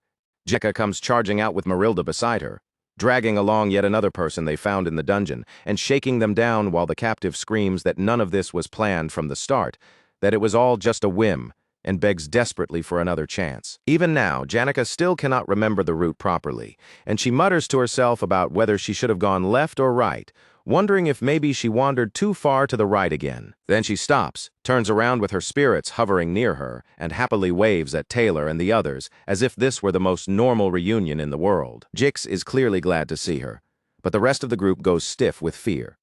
A: Jekka comes charging out with Marilda beside her, dragging along yet another person they found in the dungeon, and shaking them down while the captive screams that none of this was planned from the start, that it was all just a whim, and begs desperately for another chance. Even now, Janica still cannot remember the route properly, and she mutters to herself about whether she should have gone left or right, wondering if maybe she wandered too far to the right again. Then she stops, turns around with her spirits hovering near her, and happily waves at Taylor and the others as if this were the most normal reunion in the world. Jix is clearly glad to see her, but the rest of the group goes stiff with fear.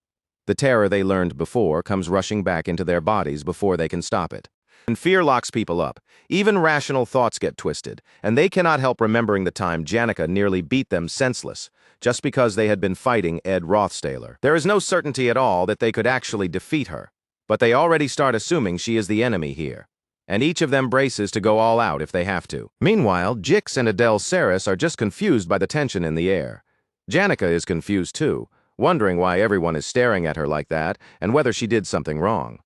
A: The terror they learned before comes rushing back into their bodies before they can stop it. And fear locks people up. Even rational thoughts get twisted, and they cannot help remembering the time Janica nearly beat them senseless, just because they had been fighting Ed Rothstaler. There is no certainty at all that they could actually defeat her, but they already start assuming she is the enemy here, and each of them braces to go all out if they have to. Meanwhile, Jix and Adele Saris are just confused by the tension in the air. Janica is confused too, wondering why everyone is staring at her like that and whether she did something wrong.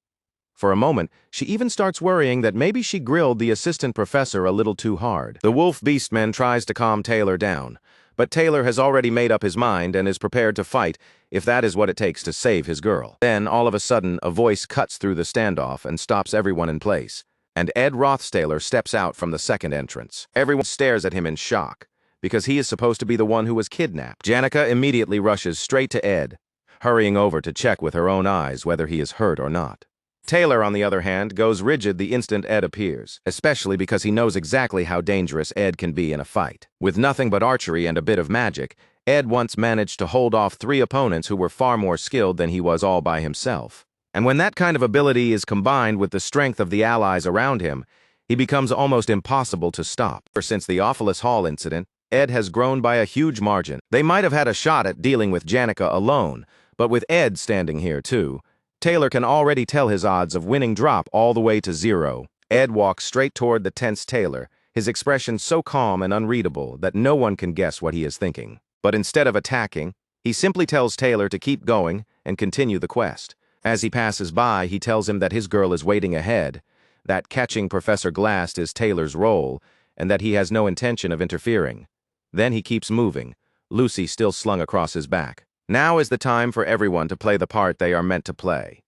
A: For a moment, she even starts worrying that maybe she grilled the assistant professor a little too hard. The wolf beastman tries to calm Taylor down, but Taylor has already made up his mind and is prepared to fight if that is what it takes to save his girl. Then, all of a sudden, a voice cuts through the standoff and stops everyone in place, and Ed Rothstaler steps out from the second entrance. Everyone stares at him in shock, because he is supposed to be the one who was kidnapped. Janica immediately rushes straight to Ed, hurrying over to check with her own eyes whether he is hurt or not. Taylor, on the other hand, goes rigid the instant Ed appears, especially because he knows exactly how dangerous Ed can be in a fight. With nothing but archery and a bit of magic, Ed once managed to hold off 3 opponents who were far more skilled than he was all by himself. And when that kind of ability is combined with the strength of the allies around him, he becomes almost impossible to stop. Since the Awfulest Hall incident, Ed has grown by a huge margin. They might have had a shot at dealing with Janica alone, but with Ed standing here too, Taylor can already tell his odds of winning drop all the way to 0. Ed walks straight toward the tense Taylor, his expression so calm and unreadable that no one can guess what he is thinking. But instead of attacking, he simply tells Taylor to keep going and continue the quest. As he passes by, he tells him that his girl is waiting ahead, that catching Professor Glass is Taylor's role, and that he has no intention of interfering. Then he keeps moving, Lucy still slung across his back. Now is the time for everyone to play the part they are meant to play.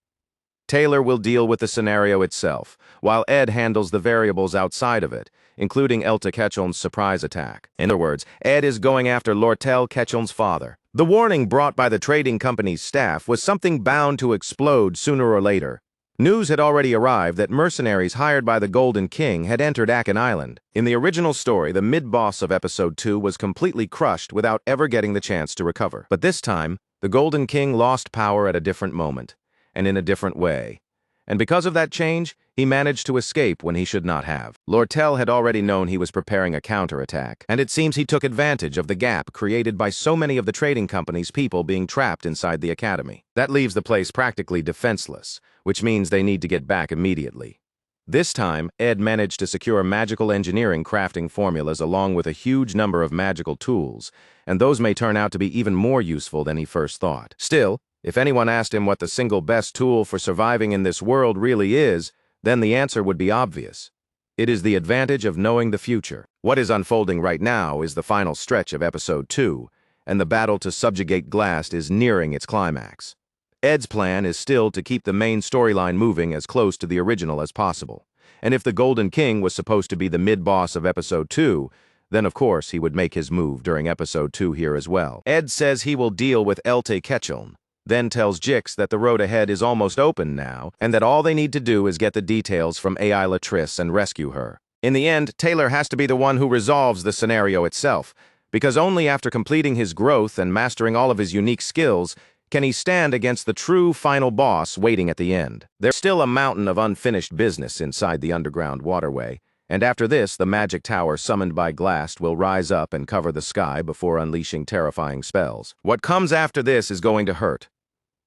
A: Taylor will deal with the scenario itself, while Ed handles the variables outside of it, including Elta Ketchuln's surprise attack. In other words, Ed is going after Lortel Ketchuln's father. The warning brought by the trading company's staff was something bound to explode sooner or later. News had already arrived that mercenaries hired by the Golden King had entered Akan Island. In the original story, the mid-boss of Episode 2 was completely crushed without ever getting the chance to recover. But this time, the Golden King lost power at a different moment, and in a different way. And because of that change, he managed to escape when he should not have. Lortel had already known he was preparing a counterattack, and it seems he took advantage of the gap created by so many of the trading company's people being trapped inside the academy. That leaves the place practically defenseless, which means they need to get back immediately. This time, Ed managed to secure magical engineering crafting formulas along with a huge number of magical tools, and those may turn out to be even more useful than he first thought. Still, if anyone asked him what the single best tool for surviving in this world really is, then the answer would be obvious. It is the advantage of knowing the future. What is unfolding right now is the final stretch of Episode 2, and the battle to subjugate Glast is nearing its climax. Ed's plan is still to keep the main storyline moving as close to the original as possible. And if the Golden King was supposed to be the mid-boss of Episode 2, then of course he would make his move during Episode 2 here as well. Ed says he will deal with Elta Ketchuln, then tells Jix that the road ahead is almost open now, and that all they need to do is get the details from AI Latrice and rescue her. In the end, Taylor has to be the one who resolves the scenario itself, because only after completing his growth and mastering all of his unique skills can he stand against the true final boss waiting at the end. There's still a mountain of unfinished business inside the underground waterway, and after this, the magic tower summoned by Glast will rise up and cover the sky before unleashing terrifying spells. What comes after this is going to hurt.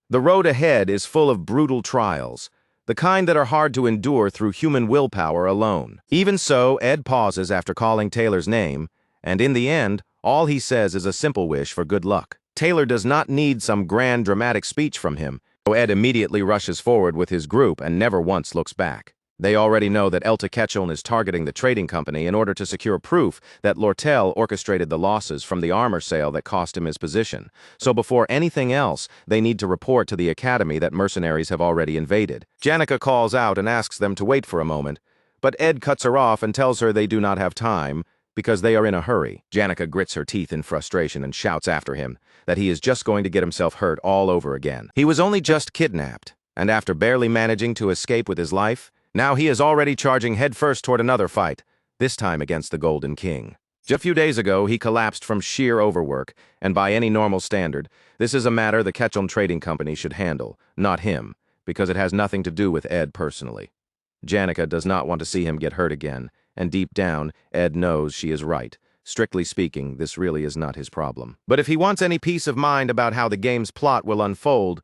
A: The road ahead is full of brutal trials, the kind that are hard to endure through human willpower alone. Even so, Ed pauses after calling Taylor's name, and in the end, all he says is a simple wish for good luck. Taylor does not need some grand dramatic speech from him, so Ed immediately rushes forward with his group and never once looks back. They already know that Elta Ketchuln is targeting the trading company in order to secure proof that Lortel orchestrated the losses from the armor sale that cost him his position. So before anything else, they need to report to the academy that mercenaries have already invaded. Janica calls out and asks them to wait for a moment, but Ed cuts her off and tells her they do not have time, because they are in a hurry. Janica grits her teeth in frustration and shouts after him that he is just going to get himself hurt all over again. He was only just kidnapped, and after barely managing to escape with his life, now he is already charging headfirst toward another fight, this time against the Golden King. Just a few days ago, he collapsed from sheer overwork, and by any normal standard, this is a matter the Ketchum Trading Company should handle, not him, because it has nothing to do with Ed personally. Janica does not want to see him get hurt again, and deep down, Ed knows she is right. Strictly speaking, this really is not his problem. But if he wants any peace of mind about how the game's plot will unfold,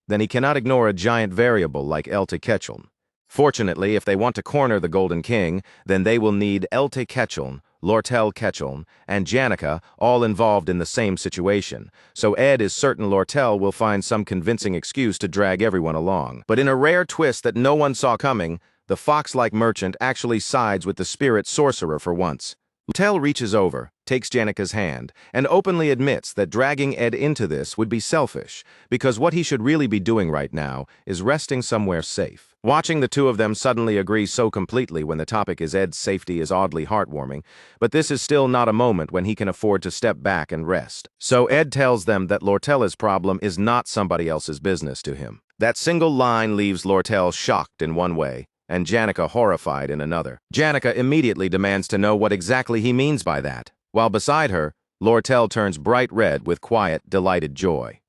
A: then he cannot ignore a giant variable like Ketchum. Fortunately, if they want to corner the Golden King, then they will need Ketchum, Lortel Ketchum, and Janica all involved in the same situation, so Ed is certain Lortel will find some convincing excuse to drag everyone along. But in a rare twist that no one saw coming, the fox-like merchant actually sides with the spirit sorcerer for once. Lortel reaches over, takes Janica's hand, and openly admits that dragging Ed into this would be selfish, because what he should really be doing right now is resting somewhere safe. Watching the two of them suddenly agree so completely when the topic is Ed's safety is oddly heartwarming, but this is still not a moment when he can afford to step back and rest. So Ed tells them that Lortel's problem is not somebody else's business to him. That single line leaves Lortel shocked in one way, and Janica horrified in another. Janica immediately demands to know what exactly he means by that, while beside her, Lortel turns bright red with quiet, delighted joy.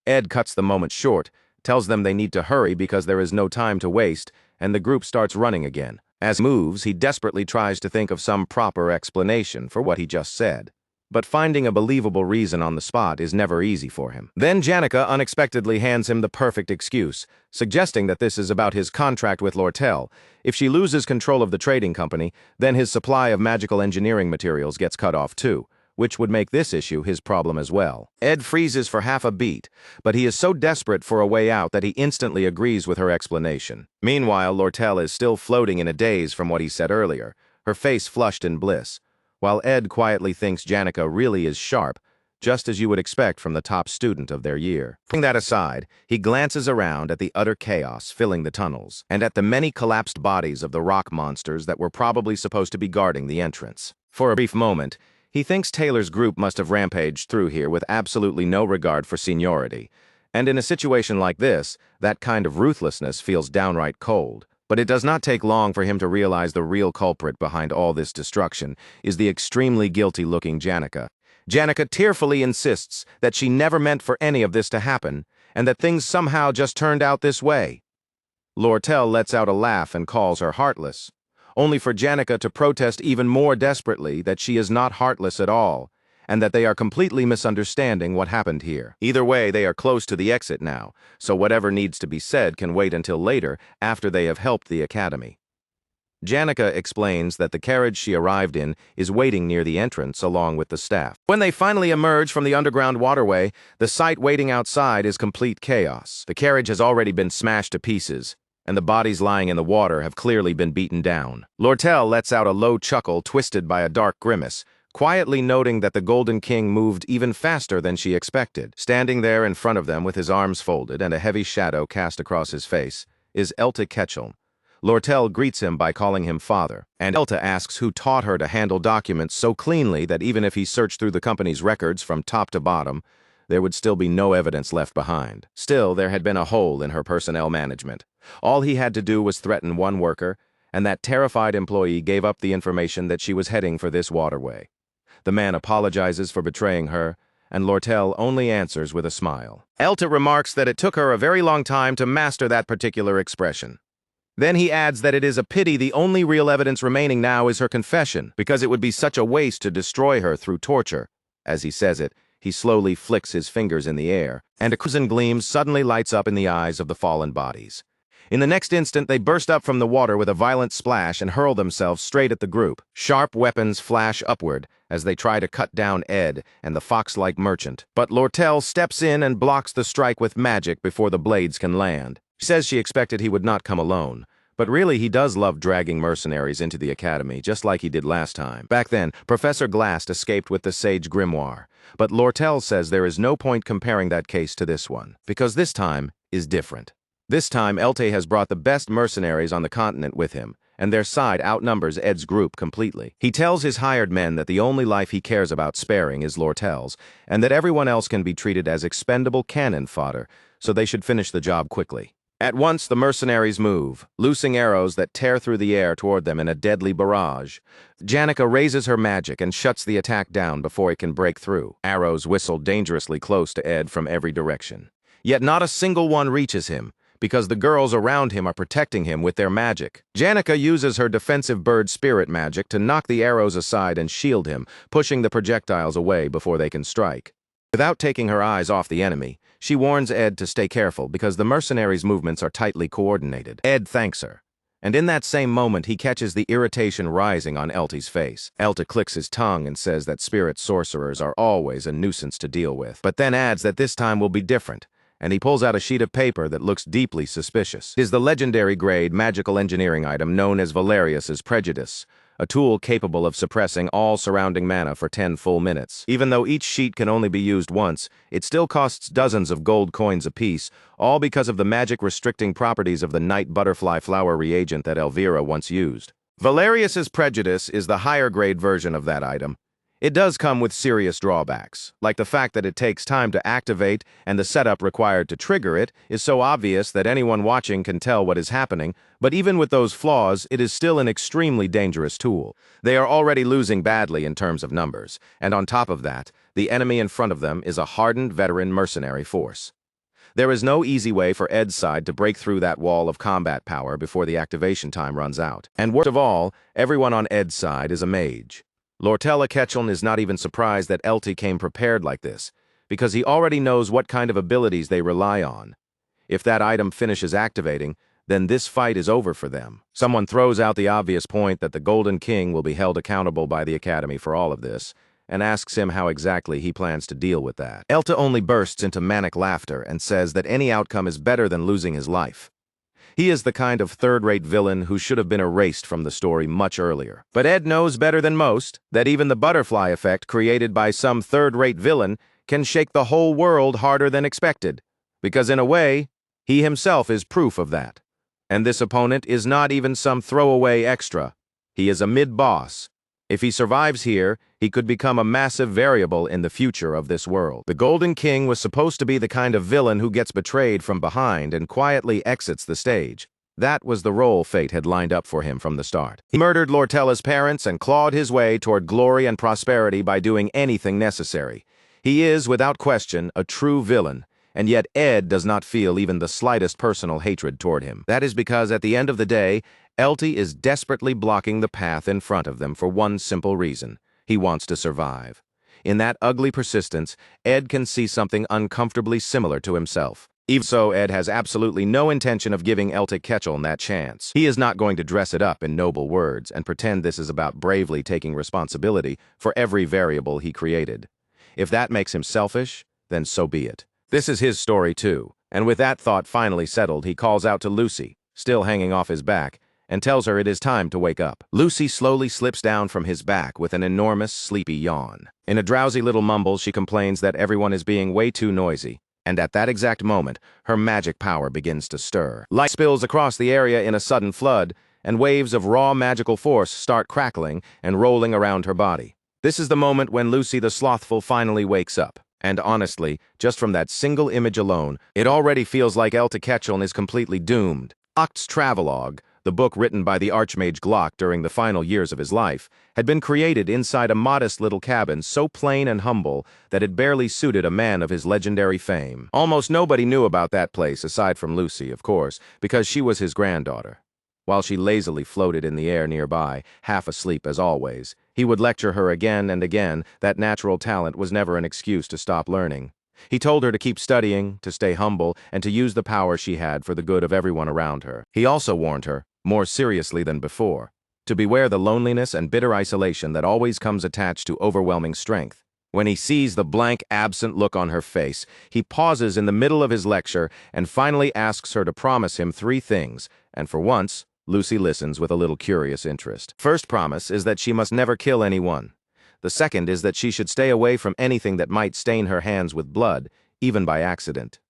A: Ed cuts the moment short, tells them they need to hurry because there is no time to waste, and the group starts running again. As he moves, he desperately tries to think of some proper explanation for what he just said. But finding a believable reason on the spot is never easy for him. Then Janica unexpectedly hands him the perfect excuse, suggesting that this is about his contract with Lortel. If she loses control of the trading company, then his supply of magical engineering materials gets cut off too, which would make this issue his problem as well. Ed freezes for half a beat, but he is so desperate for a way out that he instantly agrees with her explanation. Meanwhile, Lortel is still floating in a daze from what he said earlier, her face flushed in bliss, while Ed quietly thinks Janica really is sharp, just as you would expect from the top student of their year. Putting that aside, he glances around at the utter chaos filling the tunnels, and at the many collapsed bodies of the rock monsters that were probably supposed to be guarding the entrance. For a brief moment, he thinks Taylor's group must have rampaged through here with absolutely no regard for seniority, and in a situation like this, that kind of ruthlessness feels downright cold. But it does not take long for him to realize the real culprit behind all this destruction is the extremely guilty-looking Janica. Janica tearfully insists that she never meant for any of this to happen, and that things somehow just turned out this way. Lortel lets out a laugh and calls her heartless, only for Janica to protest even more desperately that she is not heartless at all, and that they are completely misunderstanding what happened here. Either way, they are close to the exit now, so whatever needs to be said can wait until later, after they have helped the academy. Janica explains that the carriage she arrived in is waiting near the entrance along with the staff. When they finally emerge from the underground waterway, the sight waiting outside is complete chaos. The carriage has already been smashed to pieces, and the bodies lying in the water have clearly been beaten down. Lortel lets out a low chuckle twisted by a dark grimace, quietly noting that the Golden King moved even faster than she expected. Standing there in front of them with his arms folded and a heavy shadow cast across his face is Ketchum. Lortel greets him by calling him father, and Elta asks who taught her to handle documents so cleanly that even if he searched through the company's records from top to bottom, there would still be no evidence left behind. Still, there had been a hole in her personnel management. All he had to do was threaten one worker, and that terrified employee gave up the information that she was heading for this waterway. The man apologizes for betraying her, and Lortel only answers with a smile. Elta remarks that it took her a very long time to master that particular expression. Then he adds that it is a pity the only real evidence remaining now is her confession, because it would be such a waste to destroy her through torture. As he says it, he slowly flicks his fingers in the air, and a crimson gleam suddenly lights up in the eyes of the fallen bodies. In the next instant, they burst up from the water with a violent splash and hurl themselves straight at the group. Sharp weapons flash upward as they try to cut down Ed and the fox-like merchant. But Lortel steps in and blocks the strike with magic before the blades can land. She says she expected he would not come alone, but really he does love dragging mercenaries into the academy, just like he did last time. Back then, Professor Glast escaped with the Sage Grimoire, but Lortel says there is no point comparing that case to this one, because this time is different. This time, Elte has brought the best mercenaries on the continent with him, and their side outnumbers Ed's group completely. He tells his hired men that the only life he cares about sparing is Lortel's, and that everyone else can be treated as expendable cannon fodder, so they should finish the job quickly. At once, the mercenaries move, loosing arrows that tear through the air toward them in a deadly barrage. Janica raises her magic and shuts the attack down before it can break through. Arrows whistle dangerously close to Ed from every direction. Yet not a single one reaches him, because the girls around him are protecting him with their magic. Janica uses her defensive bird spirit magic to knock the arrows aside and shield him, pushing the projectiles away before they can strike. Without taking her eyes off the enemy, she warns Ed to stay careful because the mercenaries' movements are tightly coordinated. Ed thanks her, and in that same moment he catches the irritation rising on Elte's face. Elte clicks his tongue and says that spirit sorcerers are always a nuisance to deal with, but then adds that this time will be different, and he pulls out a sheet of paper that looks deeply suspicious. It is the legendary grade magical engineering item known as Valerius's Prejudice, a tool capable of suppressing all surrounding mana for 10 full minutes. Even though each sheet can only be used once, it still costs dozens of gold coins apiece, all because of the magic-restricting properties of the night butterfly flower reagent that Elvira once used. Valerius's Prejudice is the higher-grade version of that item. It does come with serious drawbacks, like the fact that it takes time to activate and the setup required to trigger it is so obvious that anyone watching can tell what is happening, but even with those flaws, it is still an extremely dangerous tool. They are already losing badly in terms of numbers, and on top of that, the enemy in front of them is a hardened veteran mercenary force. There is no easy way for Ed's side to break through that wall of combat power before the activation time runs out. And worst of all, everyone on Ed's side is a mage. Lortella Ketchum is not even surprised that Elte came prepared like this, because he already knows what kind of abilities they rely on. If that item finishes activating, then this fight is over for them. Someone throws out the obvious point that the Golden King will be held accountable by the Academy for all of this, and asks him how exactly he plans to deal with that. Elte only bursts into manic laughter and says that any outcome is better than losing his life. He is the kind of third-rate villain who should have been erased from the story much earlier. But Ed knows better than most that even the butterfly effect created by some third-rate villain can shake the whole world harder than expected, because in a way, he himself is proof of that. And this opponent is not even some throwaway extra. He is a mid-boss. If he survives here, he could become a massive variable in the future of this world. The Golden King was supposed to be the kind of villain who gets betrayed from behind and quietly exits the stage. That was the role fate had lined up for him from the start. He murdered Lortella's parents and clawed his way toward glory and prosperity by doing anything necessary. He is, without question, a true villain, and yet Ed does not feel even the slightest personal hatred toward him. That is because at the end of the day, Elte is desperately blocking the path in front of them for one simple reason. He wants to survive. In that ugly persistence, Ed can see something uncomfortably similar to himself. Even so, Ed has absolutely no intention of giving Elte Ketchum that chance. He is not going to dress it up in noble words and pretend this is about bravely taking responsibility for every variable he created. If that makes him selfish, then so be it. This is his story too, and with that thought finally settled, he calls out to Lucy, still hanging off his back, and tells her it is time to wake up. Lucy slowly slips down from his back with an enormous, sleepy yawn. In a drowsy little mumble, she complains that everyone is being way too noisy, and at that exact moment, her magic power begins to stir. Light spills across the area in a sudden flood, and waves of raw magical force start crackling and rolling around her body. This is the moment when Lucy the Slothful finally wakes up. And honestly, just from that single image alone, it already feels like Elte Ketchum is completely doomed. Glock's Travelogue, the book written by the Archmage Glock during the final years of his life, had been created inside a modest little cabin so plain and humble that it barely suited a man of his legendary fame. Almost nobody knew about that place aside from Lucy, of course, because she was his granddaughter. While she lazily floated in the air nearby, half asleep as always, he would lecture her again and again that natural talent was never an excuse to stop learning. He told her to keep studying, to stay humble, and to use the power she had for the good of everyone around her. He also warned her, more seriously than before, to beware the loneliness and bitter isolation that always comes attached to overwhelming strength. When he sees the blank, absent look on her face, he pauses in the middle of his lecture and finally asks her to promise him 3 things, and for once, Lucy listens with a little curious interest. First promise is that she must never kill anyone. The second is that she should stay away from anything that might stain her hands with blood, even by accident.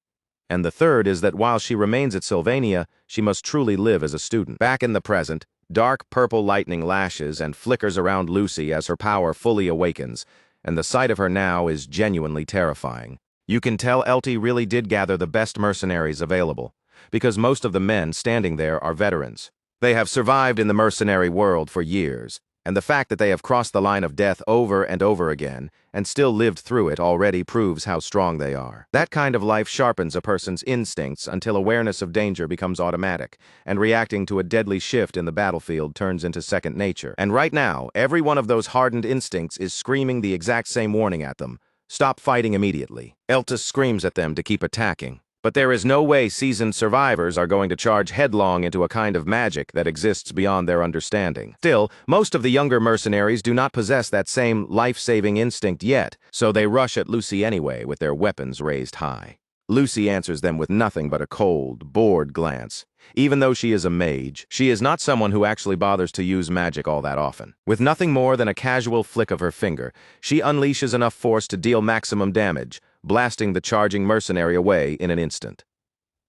A: And the third is that while she remains at Sylvania, she must truly live as a student. Back in the present, Dark purple lightning lashes and flickers around Lucy as her power fully awakens, and the sight of her now is genuinely terrifying. You can tell LT really did gather the best mercenaries available, because most of the men standing there are veterans. They have survived in the mercenary world for years, and the fact that they have crossed the line of death over and over again and still lived through it already proves how strong they are. That kind of life sharpens a person's instincts until awareness of danger becomes automatic, and reacting to a deadly shift in the battlefield turns into second nature. And right now, every one of those hardened instincts is screaming the exact same warning at them. Stop fighting immediately. Eltis screams at them to keep attacking. But there is no way seasoned survivors are going to charge headlong into a kind of magic that exists beyond their understanding. Still, most of the younger mercenaries do not possess that same life-saving instinct yet, so they rush at Lucy anyway with their weapons raised high. Lucy answers them with nothing but a cold, bored glance. Even though she is a mage, she is not someone who actually bothers to use magic all that often. With nothing more than a casual flick of her finger, she unleashes enough force to deal maximum damage, blasting the charging mercenary away in an instant.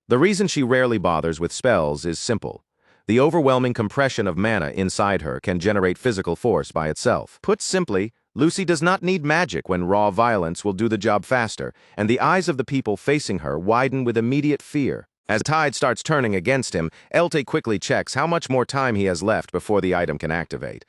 A: The reason she rarely bothers with spells is simple. The overwhelming compression of mana inside her can generate physical force by itself. Put simply, Lucy does not need magic when raw violence will do the job faster, and the eyes of the people facing her widen with immediate fear. As the tide starts turning against him, Elte quickly checks how much more time he has left before the item can activate.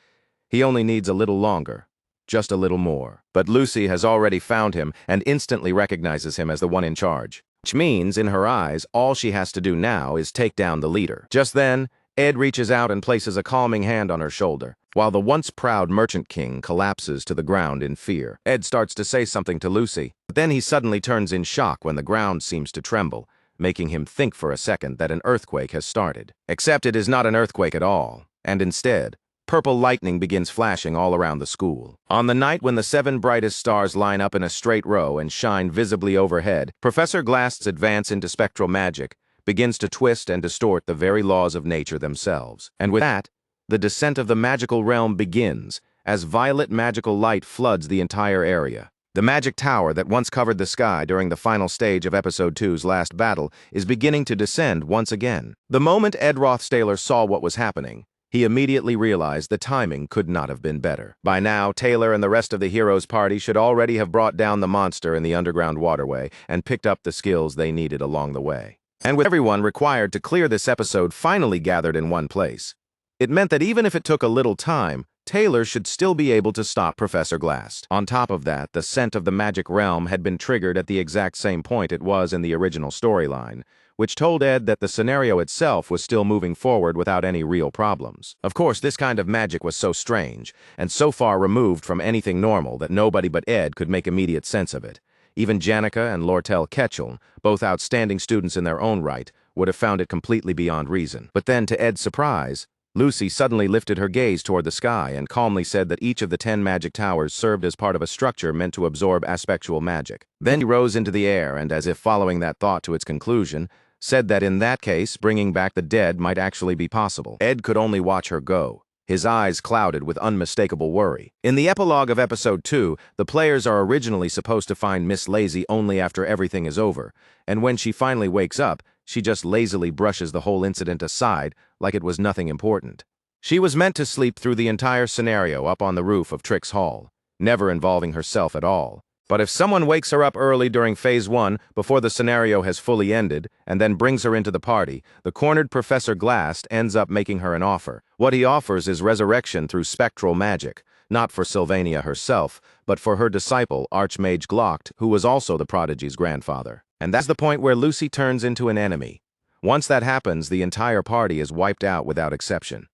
A: He only needs a little longer. Just a little more. But Lucy has already found him and instantly recognizes him as the one in charge. Which means, in her eyes, all she has to do now is take down the leader. Just then, Ed reaches out and places a calming hand on her shoulder, while the once proud merchant king collapses to the ground in fear. Ed starts to say something to Lucy, but then he suddenly turns in shock when the ground seems to tremble, making him think for a second that an earthquake has started. Except it is not an earthquake at all, and instead, purple lightning begins flashing all around the school. On the night when the 7 brightest stars line up in a straight row and shine visibly overhead, Professor Glass's advance into spectral magic begins to twist and distort the very laws of nature themselves. And with that, the descent of the magical realm begins, as violet magical light floods the entire area. The magic tower that once covered the sky during the final stage of Episode 2's last battle is beginning to descend once again. The moment Ed Rothstaler saw what was happening, he immediately realized the timing could not have been better. By now, Taylor and the rest of the heroes' party should already have brought down the monster in the underground waterway and picked up the skills they needed along the way. And with everyone required to clear this episode finally gathered in one place, it meant that even if it took a little time, Taylor should still be able to stop Professor Glass. On top of that, the scent of the magic realm had been triggered at the exact same point it was in the original storyline, which told Ed that the scenario itself was still moving forward without any real problems. Of course, this kind of magic was so strange, and so far removed from anything normal that nobody but Ed could make immediate sense of it. Even Janica and Lortel Ketchel, both outstanding students in their own right, would have found it completely beyond reason. But then, to Ed's surprise, Lucy suddenly lifted her gaze toward the sky and calmly said that each of the 10 magic towers served as part of a structure meant to absorb aspectual magic. Then he rose into the air and, as if following that thought to its conclusion, said that in that case, bringing back the dead might actually be possible. Ed could only watch her go, his eyes clouded with unmistakable worry. In the epilogue of Episode 2, the players are originally supposed to find Miss Lazy only after everything is over, and when she finally wakes up, she just lazily brushes the whole incident aside like it was nothing important. She was meant to sleep through the entire scenario up on the roof of Trix Hall, never involving herself at all. But if someone wakes her up early during Phase 1 before the scenario has fully ended and then brings her into the party, the cornered Professor Glass ends up making her an offer. What he offers is resurrection through spectral magic, not for Sylvania herself, but for her disciple, Archmage Glocht, who was also the prodigy's grandfather. And that's the point where Lucy turns into an enemy. Once that happens, the entire party is wiped out without exception.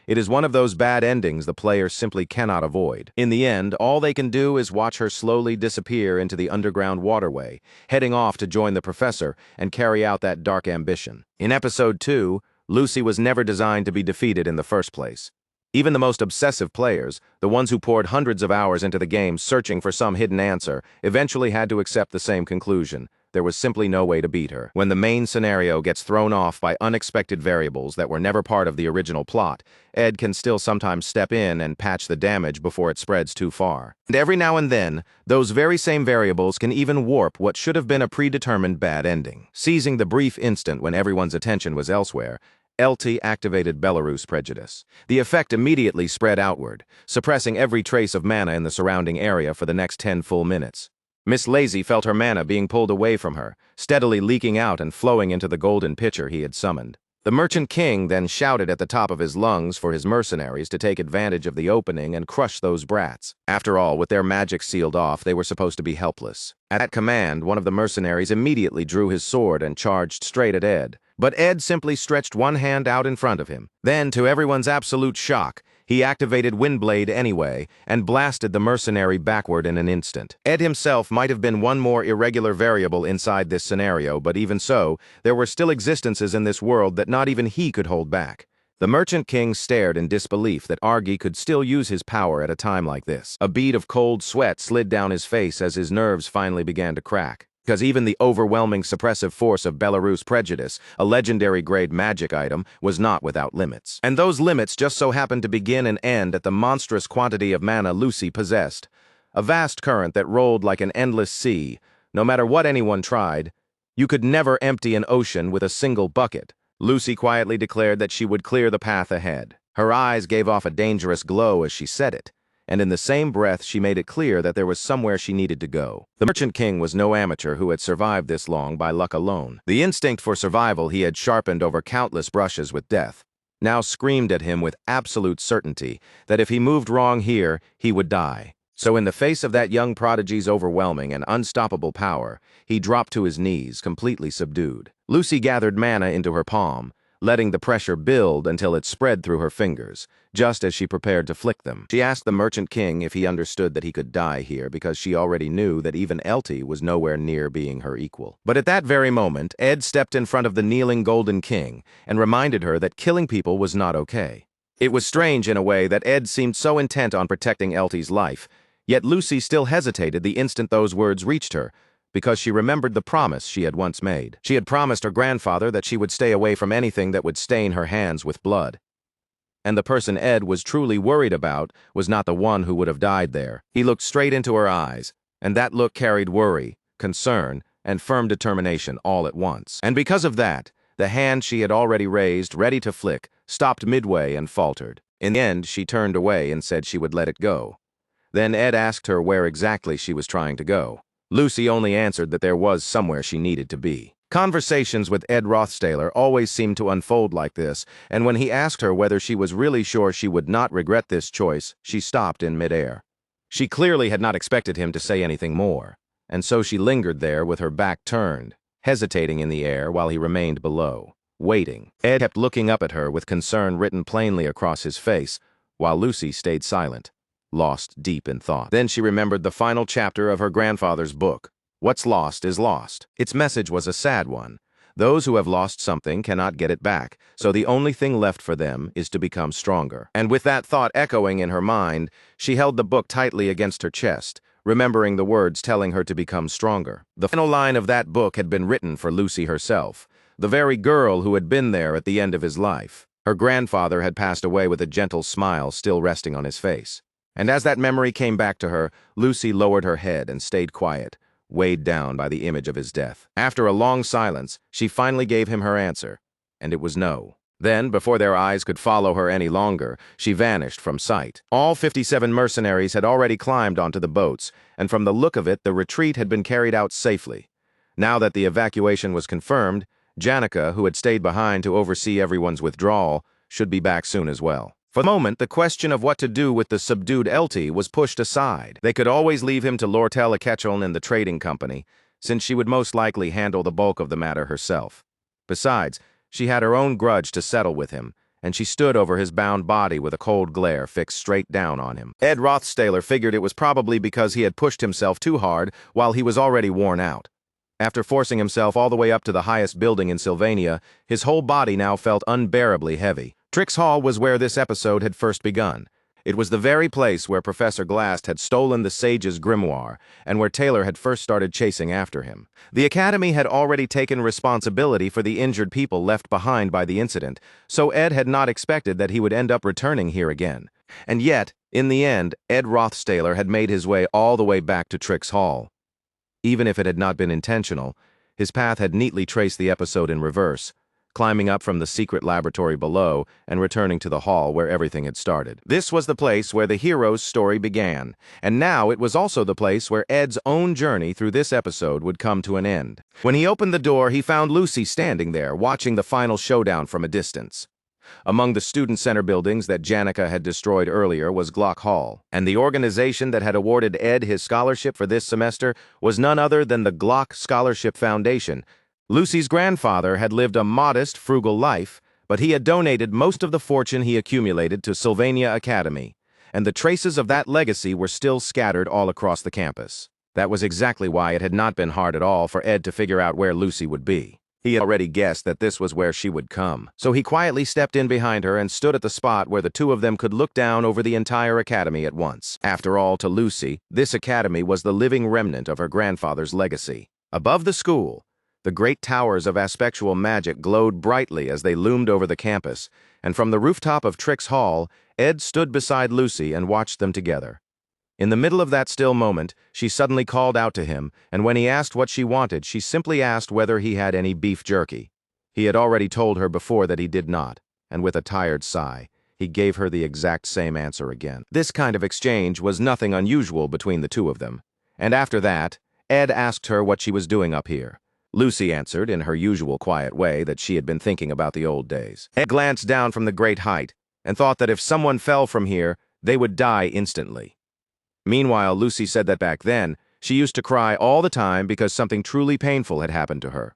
A: It is one of those bad endings the player simply cannot avoid. In the end, all they can do is watch her slowly disappear into the underground waterway, heading off to join the professor and carry out that dark ambition. In Episode 2, Lucy was never designed to be defeated in the first place. Even the most obsessive players, the ones who poured hundreds of hours into the game searching for some hidden answer, eventually had to accept the same conclusion. There was simply no way to beat her. When the main scenario gets thrown off by unexpected variables that were never part of the original plot, Ed can still sometimes step in and patch the damage before it spreads too far. And every now and then, those very same variables can even warp what should have been a predetermined bad ending. Seizing the brief instant when everyone's attention was elsewhere, LT activated Belarus prejudice. The effect immediately spread outward, suppressing every trace of mana in the surrounding area for the next 10 full minutes. Miss Lazy felt her mana being pulled away from her, steadily leaking out and flowing into the golden pitcher he had summoned. The Merchant King then shouted at the top of his lungs for his mercenaries to take advantage of the opening and crush those brats. After all, with their magic sealed off, they were supposed to be helpless. At that command, one of the mercenaries immediately drew his sword and charged straight at Ed. But Ed simply stretched one hand out in front of him. Then, to everyone's absolute shock, he activated Windblade anyway and blasted the mercenary backward in an instant. Ed himself might have been one more irregular variable inside this scenario, but even so, there were still existences in this world that not even he could hold back. The Merchant King stared in disbelief that Argy could still use his power at a time like this. A bead of cold sweat slid down his face as his nerves finally began to crack. Because even the overwhelming suppressive force of Belarus prejudice, a legendary-grade magic item, was not without limits. And those limits just so happened to begin and end at the monstrous quantity of mana Lucy possessed. A vast current that rolled like an endless sea. No matter what anyone tried, you could never empty an ocean with a single bucket. Lucy quietly declared that she would clear the path ahead. Her eyes gave off a dangerous glow as she said it, and in the same breath she made it clear that there was somewhere she needed to go. The Merchant King was no amateur who had survived this long by luck alone. The instinct for survival he had sharpened over countless brushes with death now screamed at him with absolute certainty that if he moved wrong here, he would die. So in the face of that young prodigy's overwhelming and unstoppable power, he dropped to his knees, completely subdued. Lucy gathered mana into her palm, letting the pressure build until it spread through her fingers, just as she prepared to flick them. She asked the Merchant King if he understood that he could die here because she already knew that even LT was nowhere near being her equal. But at that very moment, Ed stepped in front of the kneeling Golden King and reminded her that killing people was not okay. It was strange in a way that Ed seemed so intent on protecting LT's life, yet Lucy still hesitated the instant those words reached her, because she remembered the promise she had once made. She had promised her grandfather that she would stay away from anything that would stain her hands with blood. And the person Ed was truly worried about was not the one who would have died there. He looked straight into her eyes, and that look carried worry, concern, and firm determination all at once. And because of that, the hand she had already raised, ready to flick, stopped midway and faltered. In the end, she turned away and said she would let it go. Then Ed asked her where exactly she was trying to go. Lucy only answered that there was somewhere she needed to be. Conversations with Ed Rothstaler always seemed to unfold like this, and when he asked her whether she was really sure she would not regret this choice, she stopped in midair. She clearly had not expected him to say anything more, and so she lingered there with her back turned, hesitating in the air while he remained below, waiting. Ed kept looking up at her with concern written plainly across his face, while Lucy stayed silent, lost deep in thought. Then she remembered the final chapter of her grandfather's book. What's lost is lost. Its message was a sad one. Those who have lost something cannot get it back, so the only thing left for them is to become stronger. And with that thought echoing in her mind, she held the book tightly against her chest, remembering the words telling her to become stronger. The final line of that book had been written for Lucy herself, the very girl who had been there at the end of his life. Her grandfather had passed away with a gentle smile still resting on his face. And as that memory came back to her, Lucy lowered her head and stayed quiet, weighed down by the image of his death. After a long silence, she finally gave him her answer, and it was no. Then, before their eyes could follow her any longer, she vanished from sight. All 57 mercenaries had already climbed onto the boats, and from the look of it, the retreat had been carried out safely. Now that the evacuation was confirmed, Janica, who had stayed behind to oversee everyone's withdrawal, should be back soon as well. For the moment, the question of what to do with the subdued LT was pushed aside. They could always leave him to Lortel Akecheln and the trading company, since she would most likely handle the bulk of the matter herself. Besides, she had her own grudge to settle with him, and she stood over his bound body with a cold glare fixed straight down on him. Ed Rothstaler figured it was probably because he had pushed himself too hard while he was already worn out. After forcing himself all the way up to the highest building in Sylvania, his whole body now felt unbearably heavy. Trix Hall was where this episode had first begun. It was the very place where Professor Glast had stolen the sage's grimoire, and where Taylor had first started chasing after him. The Academy had already taken responsibility for the injured people left behind by the incident, so Ed had not expected that he would end up returning here again. And yet, in the end, Ed Rothstaler had made his way all the way back to Trix Hall. Even if it had not been intentional, his path had neatly traced the episode in reverse, climbing up from the secret laboratory below and returning to the hall where everything had started. This was the place where the hero's story began, and now it was also the place where Ed's own journey through this episode would come to an end. When he opened the door, he found Lucy standing there, watching the final showdown from a distance. Among the student center buildings that Janica had destroyed earlier was Glock Hall, and the organization that had awarded Ed his scholarship for this semester was none other than the Glock Scholarship Foundation. Lucy's grandfather had lived a modest, frugal life, but he had donated most of the fortune he accumulated to Sylvania Academy, and the traces of that legacy were still scattered all across the campus. That was exactly why it had not been hard at all for Ed to figure out where Lucy would be. He had already guessed that this was where she would come, so he quietly stepped in behind her and stood at the spot where the two of them could look down over the entire academy at once. After all, to Lucy, this academy was the living remnant of her grandfather's legacy. Above the school, the great towers of aspectual magic glowed brightly as they loomed over the campus, and from the rooftop of Trix Hall, Ed stood beside Lucy and watched them together. In the middle of that still moment, she suddenly called out to him, and when he asked what she wanted, she simply asked whether he had any beef jerky. He had already told her before that he did not, and with a tired sigh, he gave her the exact same answer again. This kind of exchange was nothing unusual between the two of them, and after that, Ed asked her what she was doing up here. Lucy answered in her usual quiet way that she had been thinking about the old days. Ed glanced down from the great height and thought that if someone fell from here, they would die instantly. Meanwhile, Lucy said that back then, she used to cry all the time because something truly painful had happened to her.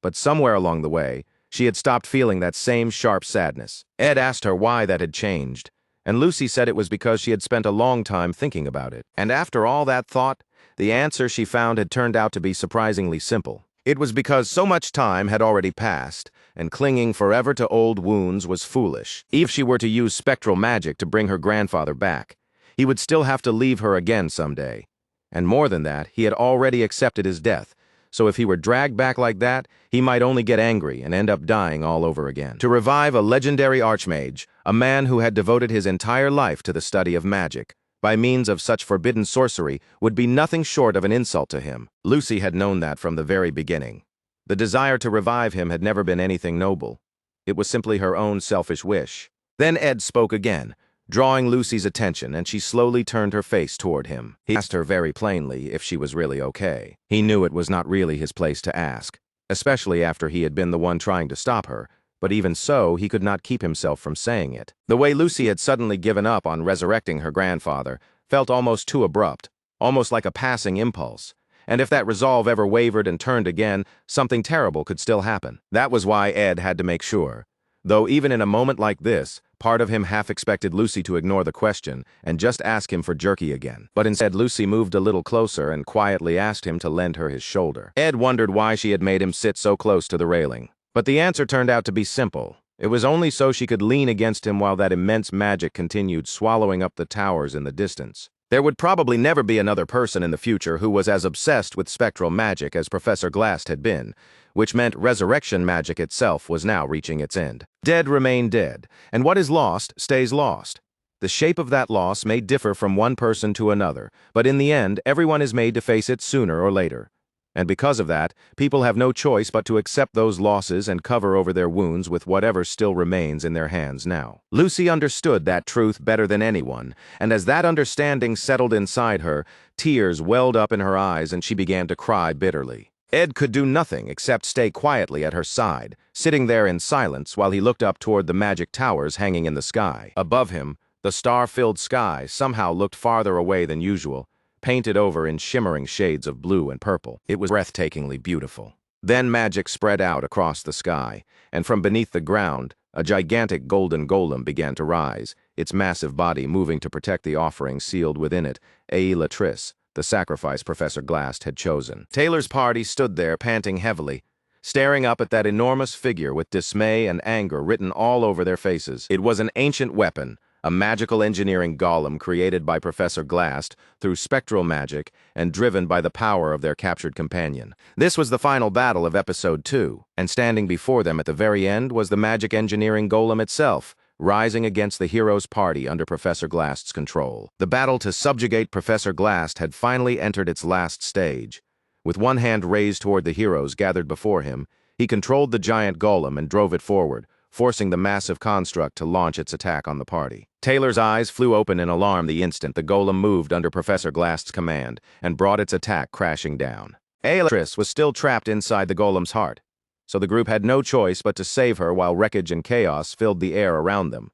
A: But somewhere along the way, she had stopped feeling that same sharp sadness. Ed asked her why that had changed, and Lucy said it was because she had spent a long time thinking about it. And after all that thought, the answer she found had turned out to be surprisingly simple. It was because so much time had already passed, and clinging forever to old wounds was foolish. If she were to use spectral magic to bring her grandfather back, he would still have to leave her again someday. And more than that, he had already accepted his death, so if he were dragged back like that, he might only get angry and end up dying all over again. To revive a legendary archmage, a man who had devoted his entire life to the study of magic, by means of such forbidden sorcery, would be nothing short of an insult to him. Lucy had known that from the very beginning. The desire to revive him had never been anything noble. It was simply her own selfish wish. Then Ed spoke again, drawing Lucy's attention, and she slowly turned her face toward him. He asked her very plainly if she was really okay. He knew it was not really his place to ask, especially after he had been the one trying to stop her, but even so, he could not keep himself from saying it. The way Lucy had suddenly given up on resurrecting her grandfather felt almost too abrupt, almost like a passing impulse. And if that resolve ever wavered and turned again, something terrible could still happen. That was why Ed had to make sure. Though even in a moment like this, part of him half expected Lucy to ignore the question and just ask him for jerky again. But instead, Lucy moved a little closer and quietly asked him to lend her his shoulder. Ed wondered why she had made him sit so close to the railing. But the answer turned out to be simple. It was only so she could lean against him while that immense magic continued swallowing up the towers in the distance. There would probably never be another person in the future who was as obsessed with spectral magic as Professor Glast had been, which meant resurrection magic itself was now reaching its end. Dead remain dead, and what is lost stays lost. The shape of that loss may differ from one person to another, but in the end, everyone is made to face it sooner or later. And because of that, people have no choice but to accept those losses and cover over their wounds with whatever still remains in their hands now. Lucy understood that truth better than anyone, and as that understanding settled inside her, tears welled up in her eyes and she began to cry bitterly. Ed could do nothing except stay quietly at her side, sitting there in silence while he looked up toward the magic towers hanging in the sky. Above him, the star-filled sky somehow looked farther away than usual, painted over in shimmering shades of blue and purple. It was breathtakingly beautiful. Then magic spread out across the sky, and from beneath the ground, a gigantic golden golem began to rise, its massive body moving to protect the offering sealed within it, Latrice, the sacrifice Professor Glast had chosen. Taylor's party stood there panting heavily, staring up at that enormous figure with dismay and anger written all over their faces. It was an ancient weapon, a magical engineering golem created by Professor Glast through spectral magic and driven by the power of their captured companion. This was the final battle of Episode 2, and standing before them at the very end was the magic engineering golem itself, rising against the hero's party under Professor Glast's control. The battle to subjugate Professor Glast had finally entered its last stage. With one hand raised toward the heroes gathered before him, He controlled the giant golem and drove it forward, forcing the massive construct to launch its attack on the party. Taylor's eyes flew open in alarm the instant the golem moved under Professor Glast's command and brought its attack crashing down. Aelatris was still trapped inside the golem's heart, so the group had no choice but to save her while wreckage and chaos filled the air around them.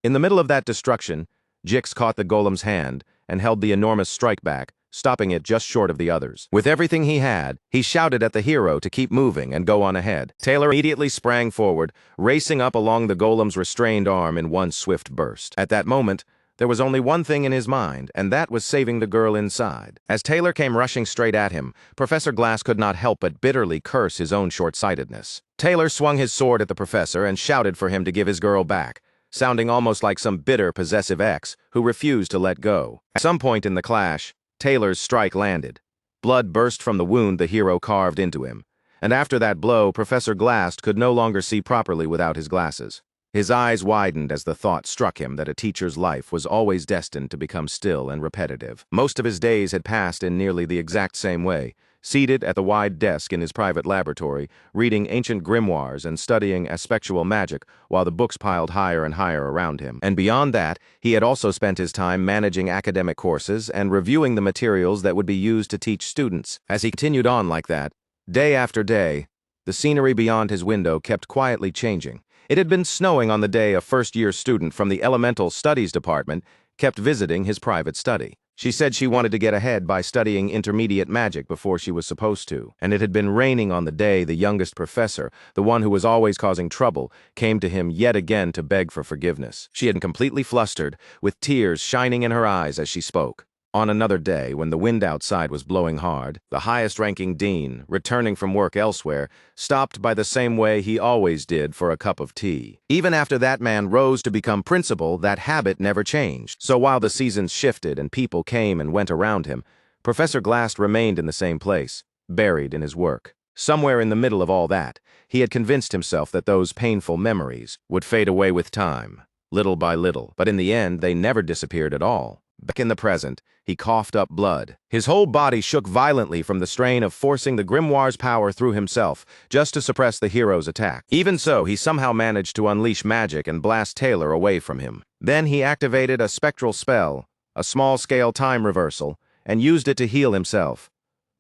A: In the middle of that destruction, Jix caught the golem's hand and held the enormous strike back, stopping it just short of the others. With everything he had, he shouted at the hero to keep moving and go on ahead. Taylor immediately sprang forward, racing up along the golem's restrained arm in one swift burst. At that moment, there was only one thing in his mind, and that was saving the girl inside. As Taylor came rushing straight at him, Professor Glass could not help but bitterly curse his own short-sightedness. Taylor swung his sword at the professor and shouted for him to give his girl back, sounding almost like some bitter, possessive ex who refused to let go. At some point in the clash, Taylor's strike landed. Blood burst from the wound the hero carved into him, and after that blow, Professor Glast could no longer see properly without his glasses. His eyes widened as the thought struck him that a teacher's life was always destined to become still and repetitive. Most of his days had passed in nearly the exact same way, seated at the wide desk in his private laboratory, reading ancient grimoires and studying aspectual magic while the books piled higher and higher around him. And beyond that, he had also spent his time managing academic courses and reviewing the materials that would be used to teach students. As he continued on like that, day after day, the scenery beyond his window kept quietly changing. It had been snowing on the day a first-year student from the Elemental Studies Department kept visiting his private study. She said she wanted to get ahead by studying intermediate magic before she was supposed to, and it had been raining on the day the youngest professor, the one who was always causing trouble, came to him yet again to beg for forgiveness. She had completely flustered, with tears shining in her eyes as she spoke. On another day, when the wind outside was blowing hard, the highest-ranking dean, returning from work elsewhere, stopped by the same way he always did for a cup of tea. Even after that man rose to become principal, that habit never changed. So while the seasons shifted and people came and went around him, Professor Glast remained in the same place, buried in his work. Somewhere in the middle of all that, he had convinced himself that those painful memories would fade away with time, little by little, but in the end they never disappeared at all. Back in the present, he coughed up blood. His whole body shook violently from the strain of forcing the grimoire's power through himself, just to suppress the hero's attack. Even so, he somehow managed to unleash magic and blast Taylor away from him. Then he activated a spectral spell, a small-scale time reversal, and used it to heal himself.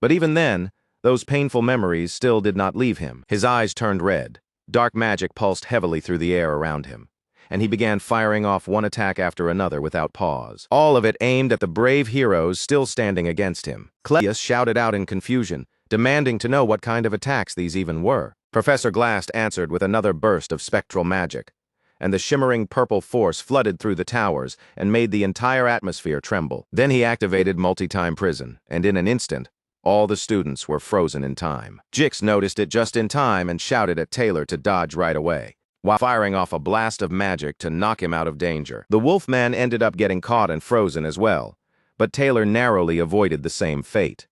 A: But even then, those painful memories still did not leave him. His eyes turned red. Dark magic pulsed heavily through the air around him, and he began firing off one attack after another without pause, all of it aimed at the brave heroes still standing against him. Cleus shouted out in confusion, demanding to know what kind of attacks these even were. Professor Glast answered with another burst of spectral magic, and the shimmering purple force flooded through the towers and made the entire atmosphere tremble. Then he activated multi-time prison, and in an instant, all the students were frozen in time. Jix noticed it just in time and shouted at Taylor to dodge right away, while firing off a blast of magic to knock him out of danger. The Wolfman ended up getting caught and frozen as well, but Taylor narrowly avoided the same fate.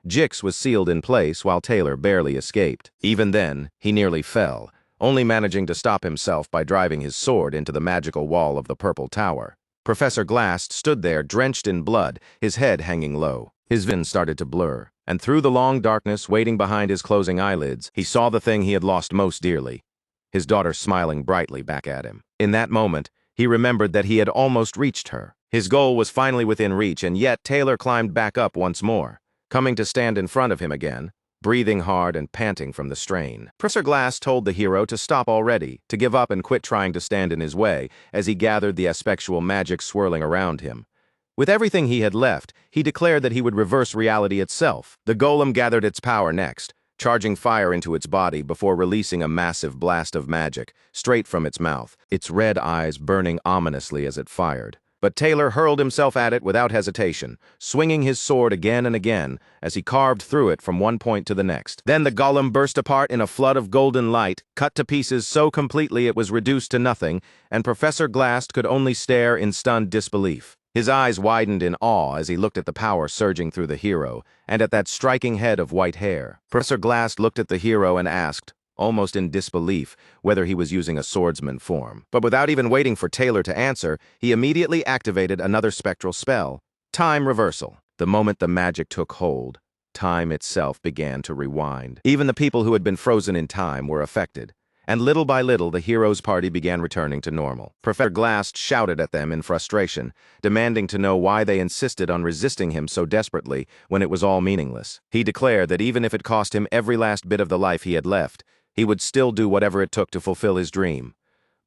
A: Jix was sealed in place while Taylor barely escaped. Even then, he nearly fell, only managing to stop himself by driving his sword into the magical wall of the Purple Tower. Professor Glast stood there drenched in blood, his head hanging low. His vision started to blur, and through the long darkness waiting behind his closing eyelids, he saw the thing he had lost most dearly, his daughter smiling brightly back at him. In that moment, he remembered that he had almost reached her. His goal was finally within reach, and yet Taylor climbed back up once more, coming to stand in front of him again, breathing hard and panting from the strain. Professor Glass told the hero to stop already, to give up and quit trying to stand in his way, as he gathered the aspectual magic swirling around him. With everything he had left, he declared that he would reverse reality itself. The golem gathered its power next, charging fire into its body before releasing a massive blast of magic, straight from its mouth, its red eyes burning ominously as it fired. But Taylor hurled himself at it without hesitation, swinging his sword again and again as he carved through it from one point to the next. Then the golem burst apart in a flood of golden light, cut to pieces so completely it was reduced to nothing, and Professor Glast could only stare in stunned disbelief. His eyes widened in awe as he looked at the power surging through the hero, and at that striking head of white hair. Professor Glast looked at the hero and asked, almost in disbelief, whether he was using a swordsman form. But without even waiting for Taylor to answer, he immediately activated another spectral spell, Time Reversal. The moment the magic took hold, time itself began to rewind. Even the people who had been frozen in time were affected, and little by little the heroes' party began returning to normal. Professor Glass shouted at them in frustration, demanding to know why they insisted on resisting him so desperately when it was all meaningless. He declared that even if it cost him every last bit of the life he had left, he would still do whatever it took to fulfill his dream.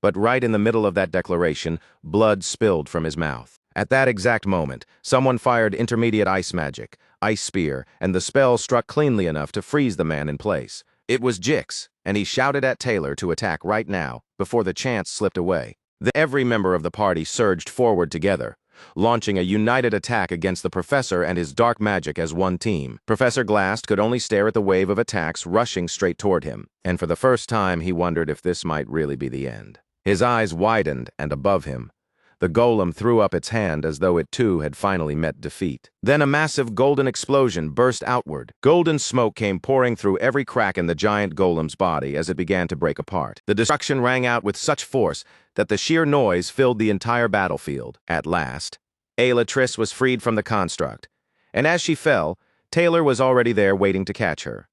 A: But right in the middle of that declaration, blood spilled from his mouth. At that exact moment, someone fired intermediate ice magic, Ice Spear, and the spell struck cleanly enough to freeze the man in place. It was Jix, and he shouted at Taylor to attack right now, before the chance slipped away. Every member of the party surged forward together, launching a united attack against the professor and his dark magic as one team. Professor Glass could only stare at the wave of attacks rushing straight toward him, and for the first time he wondered if this might really be the end. His eyes widened, and above him, the golem threw up its hand as though it too had finally met defeat. Then a massive golden explosion burst outward. Golden smoke came pouring through every crack in the giant golem's body as it began to break apart. The destruction rang out with such force that the sheer noise filled the entire battlefield. At last, Ayla was freed from the construct, and as she fell, Taylor was already there waiting to catch her.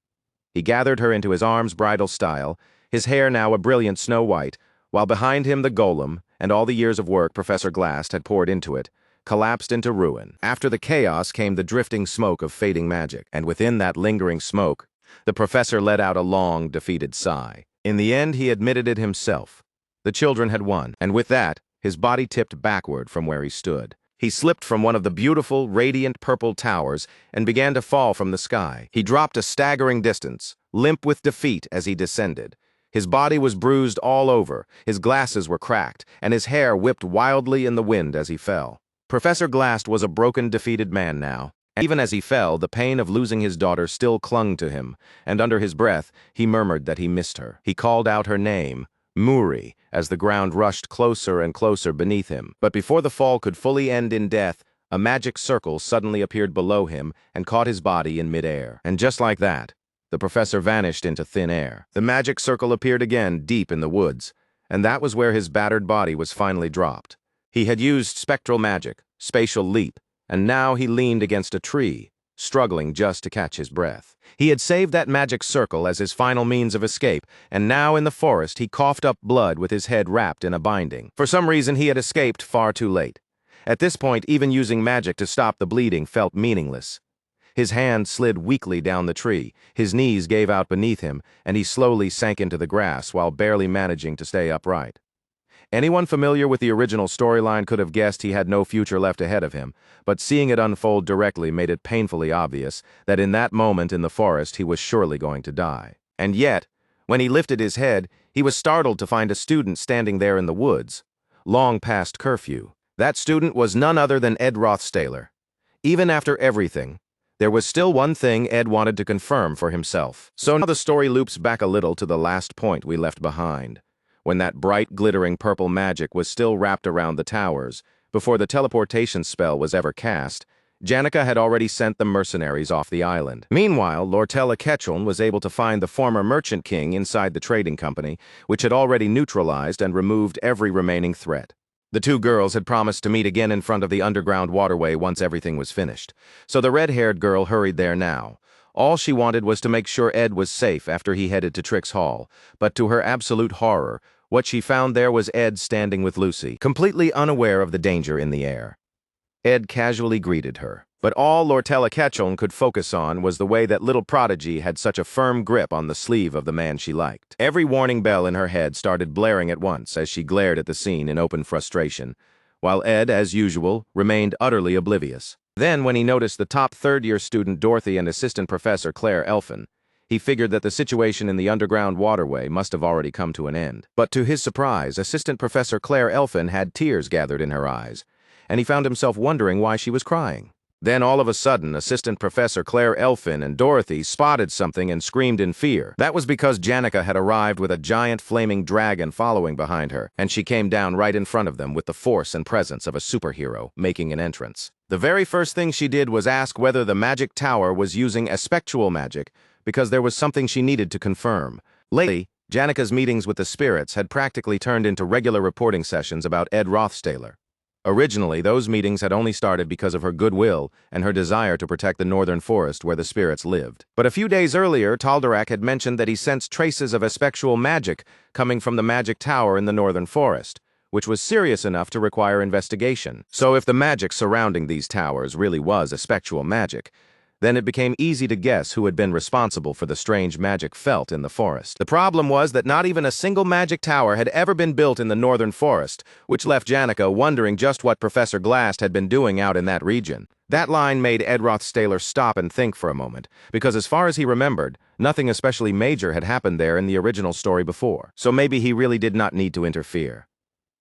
A: He gathered her into his arms bridal style, his hair now a brilliant snow white, while behind him the golem, and all the years of work Professor Glass had poured into it, collapsed into ruin. After the chaos came the drifting smoke of fading magic, and within that lingering smoke, the professor let out a long, defeated sigh. In the end, he admitted it himself. The children had won, and with that, his body tipped backward from where he stood. He slipped from one of the beautiful, radiant purple towers and began to fall from the sky. He dropped a staggering distance, limp with defeat as he descended. His body was bruised all over, his glasses were cracked, and his hair whipped wildly in the wind as he fell. Professor Glass was a broken, defeated man now. And even as he fell, the pain of losing his daughter still clung to him, and under his breath, he murmured that he missed her. He called out her name, Muri, as the ground rushed closer and closer beneath him. But before the fall could fully end in death, a magic circle suddenly appeared below him and caught his body in midair. And just like that, the professor vanished into thin air. The magic circle appeared again deep in the woods, and that was where his battered body was finally dropped. He had used spectral magic, spatial leap, and now he leaned against a tree, struggling just to catch his breath. He had saved that magic circle as his final means of escape, and now in the forest he coughed up blood with his head wrapped in a binding. For some reason he had escaped far too late. At this point, even using magic to stop the bleeding felt meaningless. His hand slid weakly down the tree, his knees gave out beneath him, and he slowly sank into the grass while barely managing to stay upright. Anyone familiar with the original storyline could have guessed he had no future left ahead of him, but seeing it unfold directly made it painfully obvious that in that moment in the forest he was surely going to die. And yet, when he lifted his head, he was startled to find a student standing there in the woods, long past curfew. That student was none other than Ed Rothstaler. Even after everything, there was still one thing Ed wanted to confirm for himself. So now the story loops back a little to the last point we left behind, when that bright, glittering purple magic was still wrapped around the towers. Before the teleportation spell was ever cast, Janica had already sent the mercenaries off the island. Meanwhile, Lortella Ketchum was able to find the former merchant king inside the trading company, which had already neutralized and removed every remaining threat. The two girls had promised to meet again in front of the underground waterway once everything was finished, so the red-haired girl hurried there now. All she wanted was to make sure Ed was safe after he headed to Trix Hall, but to her absolute horror, what she found there was Ed standing with Lucy, completely unaware of the danger in the air. Ed casually greeted her, but all Lortella Ketchum could focus on was the way that little prodigy had such a firm grip on the sleeve of the man she liked. Every warning bell in her head started blaring at once as she glared at the scene in open frustration, while Ed, as usual, remained utterly oblivious. Then, when he noticed the top third-year student Dorothy and assistant professor Claire Elfin, he figured that the situation in the underground waterway must have already come to an end. But to his surprise, assistant professor Claire Elfin had tears gathered in her eyes, and he found himself wondering why she was crying. Then all of a sudden, Assistant Professor Claire Elfin and Dorothy spotted something and screamed in fear. That was because Janica had arrived with a giant flaming dragon following behind her, and she came down right in front of them with the force and presence of a superhero making an entrance. The very first thing she did was ask whether the magic tower was using aspectual magic, because there was something she needed to confirm. Lately, Janica's meetings with the spirits had practically turned into regular reporting sessions about Ed Rothstaler. Originally, those meetings had only started because of her goodwill and her desire to protect the northern forest where the spirits lived. But a few days earlier, Taldarak had mentioned that he sensed traces of spectral magic coming from the magic tower in the northern forest, which was serious enough to require investigation. So if the magic surrounding these towers really was spectral magic, then it became easy to guess who had been responsible for the strange magic felt in the forest. The problem was that not even a single magic tower had ever been built in the northern forest, which left Janica wondering just what Professor Glast had been doing out in that region. That line made Ed Rothstaler stop and think for a moment, because as far as he remembered, nothing especially major had happened there in the original story before, so maybe he really did not need to interfere.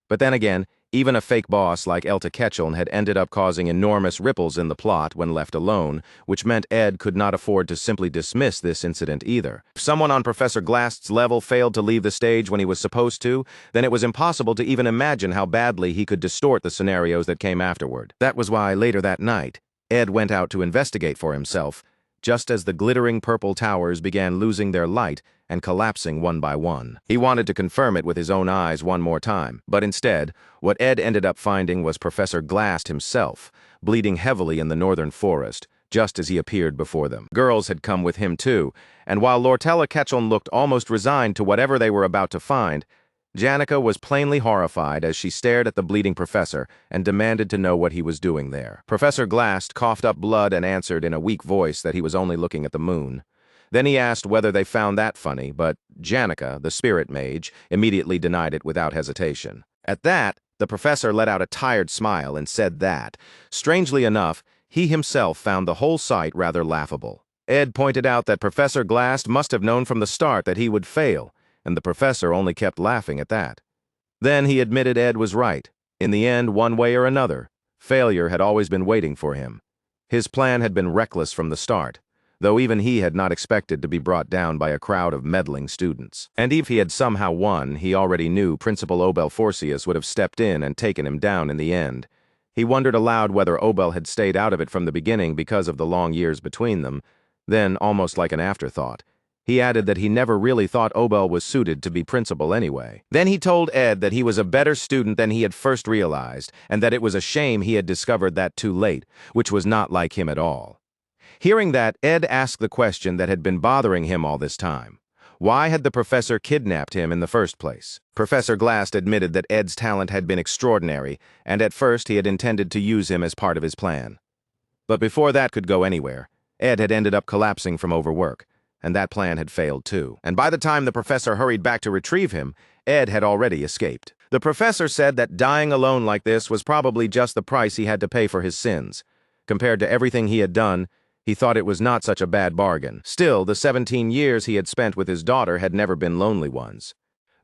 A: But then again, even a fake boss like Elta Ketchuln had ended up causing enormous ripples in the plot when left alone, which meant Ed could not afford to simply dismiss this incident either. If someone on Professor Glast's level failed to leave the stage when he was supposed to, then it was impossible to even imagine how badly he could distort the scenarios that came afterward. That was why, later that night, Ed went out to investigate for himself, just as the glittering purple towers began losing their light and collapsing one by one. He wanted to confirm it with his own eyes one more time, but instead, what Ed ended up finding was Professor Glast himself, bleeding heavily in the northern forest, just as he appeared before them. Girls had come with him too, and while Lortella Ketchuln looked almost resigned to whatever they were about to find, Janica was plainly horrified as she stared at the bleeding professor and demanded to know what he was doing there. Professor Glast coughed up blood and answered in a weak voice that he was only looking at the moon. Then he asked whether they found that funny, but Janica, the spirit mage, immediately denied it without hesitation. At that, the professor let out a tired smile and said that, strangely enough, he himself found the whole sight rather laughable. Ed pointed out that Professor Glast must have known from the start that he would fail, and the professor only kept laughing at that. Then he admitted Ed was right. In the end, one way or another, failure had always been waiting for him. His plan had been reckless from the start, though even he had not expected to be brought down by a crowd of meddling students. And if he had somehow won, he already knew Principal Obel Forcius would have stepped in and taken him down in the end. He wondered aloud whether Obel had stayed out of it from the beginning because of the long years between them. Then, almost like an afterthought, he added that he never really thought Obel was suited to be principal anyway. Then he told Ed that he was a better student than he had first realized, and that it was a shame he had discovered that too late, which was not like him at all. Hearing that, Ed asked the question that had been bothering him all this time. Why had the professor kidnapped him in the first place? Professor Glast admitted that Ed's talent had been extraordinary, and at first he had intended to use him as part of his plan. But before that could go anywhere, Ed had ended up collapsing from overwork, and that plan had failed too. And by the time the professor hurried back to retrieve him, Ed had already escaped. The professor said that dying alone like this was probably just the price he had to pay for his sins. Compared to everything he had done, he thought it was not such a bad bargain. Still, the 17 years he had spent with his daughter had never been lonely ones.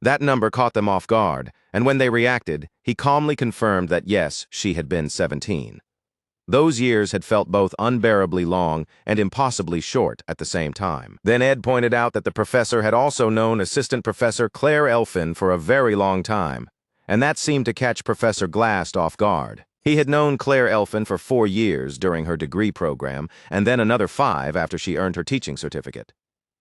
A: That number caught them off guard, and when they reacted, he calmly confirmed that yes, she had been 17. Those years had felt both unbearably long and impossibly short at the same time. Then Ed pointed out that the professor had also known Assistant Professor Claire Elfin for a very long time, and that seemed to catch Professor Glast off guard. He had known Claire Elfin for 4 years during her degree program, and then another 5 after she earned her teaching certificate.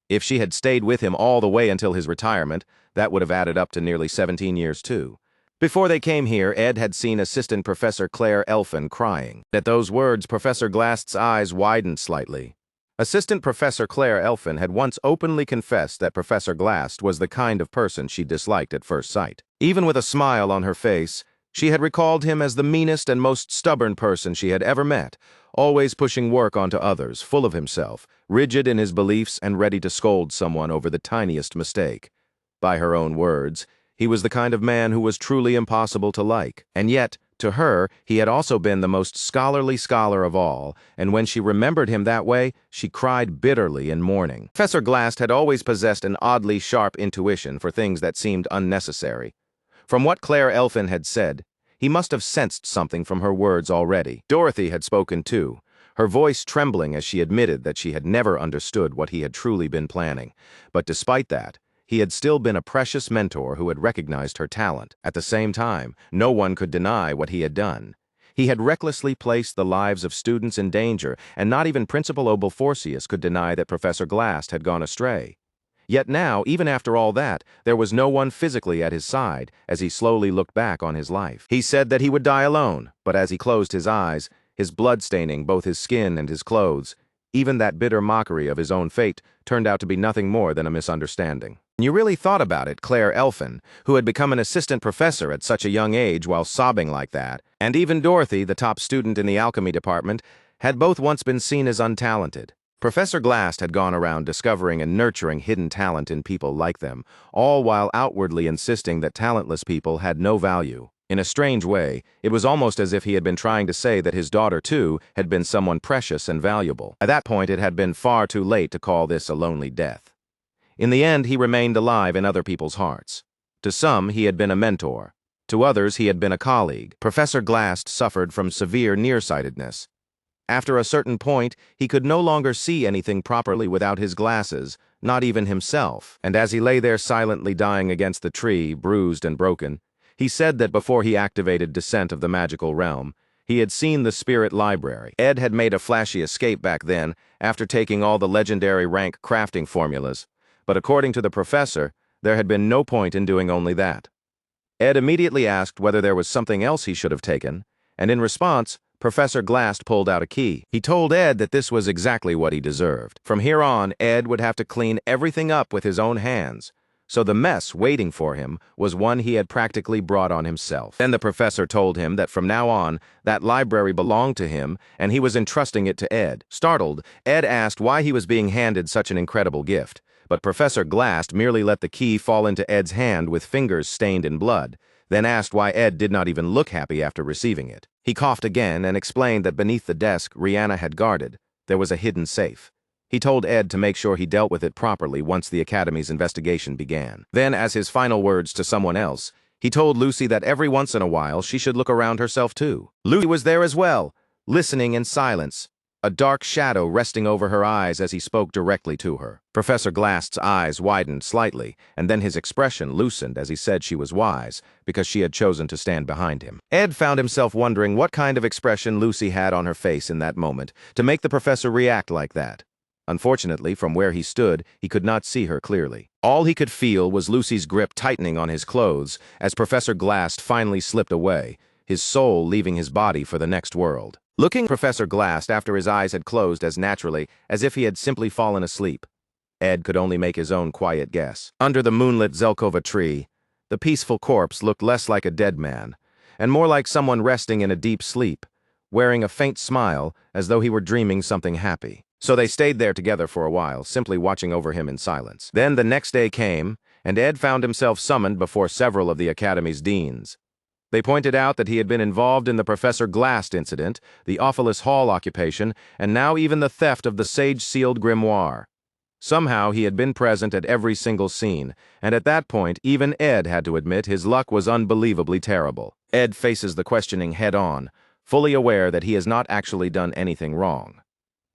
A: If she had stayed with him all the way until his retirement, that would have added up to nearly 17 years too. Before they came here, Ed had seen Assistant Professor Claire Elfin crying. At those words, Professor Glast's eyes widened slightly. Assistant Professor Claire Elfin had once openly confessed that Professor Glast was the kind of person she disliked at first sight. Even with a smile on her face, she had recalled him as the meanest and most stubborn person she had ever met, always pushing work onto others, full of himself, rigid in his beliefs and ready to scold someone over the tiniest mistake. By her own words, he was the kind of man who was truly impossible to like. And yet, to her, he had also been the most scholarly scholar of all, and when she remembered him that way, she cried bitterly in mourning. Professor Glast had always possessed an oddly sharp intuition for things that seemed unnecessary. From what Claire Elfin had said, he must have sensed something from her words already. Dorothy had spoken too, her voice trembling as she admitted that she had never understood what he had truly been planning. But despite that, he had still been a precious mentor who had recognized her talent. At the same time, no one could deny what he had done. He had recklessly placed the lives of students in danger, and not even Principal Obel Forcius could deny that Professor Glast had gone astray. Yet now, even after all that, there was no one physically at his side as he slowly looked back on his life. He said that he would die alone, but as he closed his eyes, his blood staining both his skin and his clothes, even that bitter mockery of his own fate turned out to be nothing more than a misunderstanding. When you really thought about it, Claire Elfin, who had become an assistant professor at such a young age while sobbing like that, and even Dorothy, the top student in the alchemy department, had both once been seen as untalented. Professor Glast had gone around discovering and nurturing hidden talent in people like them, all while outwardly insisting that talentless people had no value. In a strange way, it was almost as if he had been trying to say that his daughter, too, had been someone precious and valuable. At that point, it had been far too late to call this a lonely death. In the end, he remained alive in other people's hearts. To some, he had been a mentor. To others, he had been a colleague. Professor Glast suffered from severe nearsightedness. After a certain point, he could no longer see anything properly without his glasses, not even himself. And as he lay there silently dying against the tree, bruised and broken, he said that before he activated Descent of the Magical Realm, he had seen the Spirit Library. Ed had made a flashy escape back then, after taking all the legendary rank crafting formulas, but according to the professor, there had been no point in doing only that. Ed immediately asked whether there was something else he should have taken, and in response, Professor Glast pulled out a key. He told Ed that this was exactly what he deserved. From here on, Ed would have to clean everything up with his own hands, so the mess waiting for him was one he had practically brought on himself. Then the professor told him that from now on, that library belonged to him and he was entrusting it to Ed. Startled, Ed asked why he was being handed such an incredible gift, but Professor Glast merely let the key fall into Ed's hand with fingers stained in blood, then asked why Ed did not even look happy after receiving it. He coughed again and explained that beneath the desk Rihanna had guarded, there was a hidden safe. He told Ed to make sure he dealt with it properly once the Academy's investigation began. Then, as his final words to someone else, he told Lucy that every once in a while she should look around herself too. Lucy was there as well, listening in silence, a dark shadow resting over her eyes as he spoke directly to her. Professor Glast's eyes widened slightly, and then his expression loosened as he said she was wise, because she had chosen to stand behind him. Ed found himself wondering what kind of expression Lucy had on her face in that moment to make the professor react like that. Unfortunately, from where he stood, he could not see her clearly. All he could feel was Lucy's grip tightening on his clothes as Professor Glast finally slipped away, his soul leaving his body for the next world. Looking at Professor Glast after his eyes had closed as naturally as if he had simply fallen asleep, Ed could only make his own quiet guess. Under the moonlit Zelkova tree, the peaceful corpse looked less like a dead man, and more like someone resting in a deep sleep, wearing a faint smile as though he were dreaming something happy. So they stayed there together for a while, simply watching over him in silence. Then the next day came, and Ed found himself summoned before several of the Academy's deans. They pointed out that he had been involved in the Professor Glast incident, the Awfulous Hall occupation, and now even the theft of the sage-sealed grimoire. Somehow he had been present at every single scene, and at that point even Ed had to admit his luck was unbelievably terrible. Ed faces the questioning head-on, fully aware that he has not actually done anything wrong.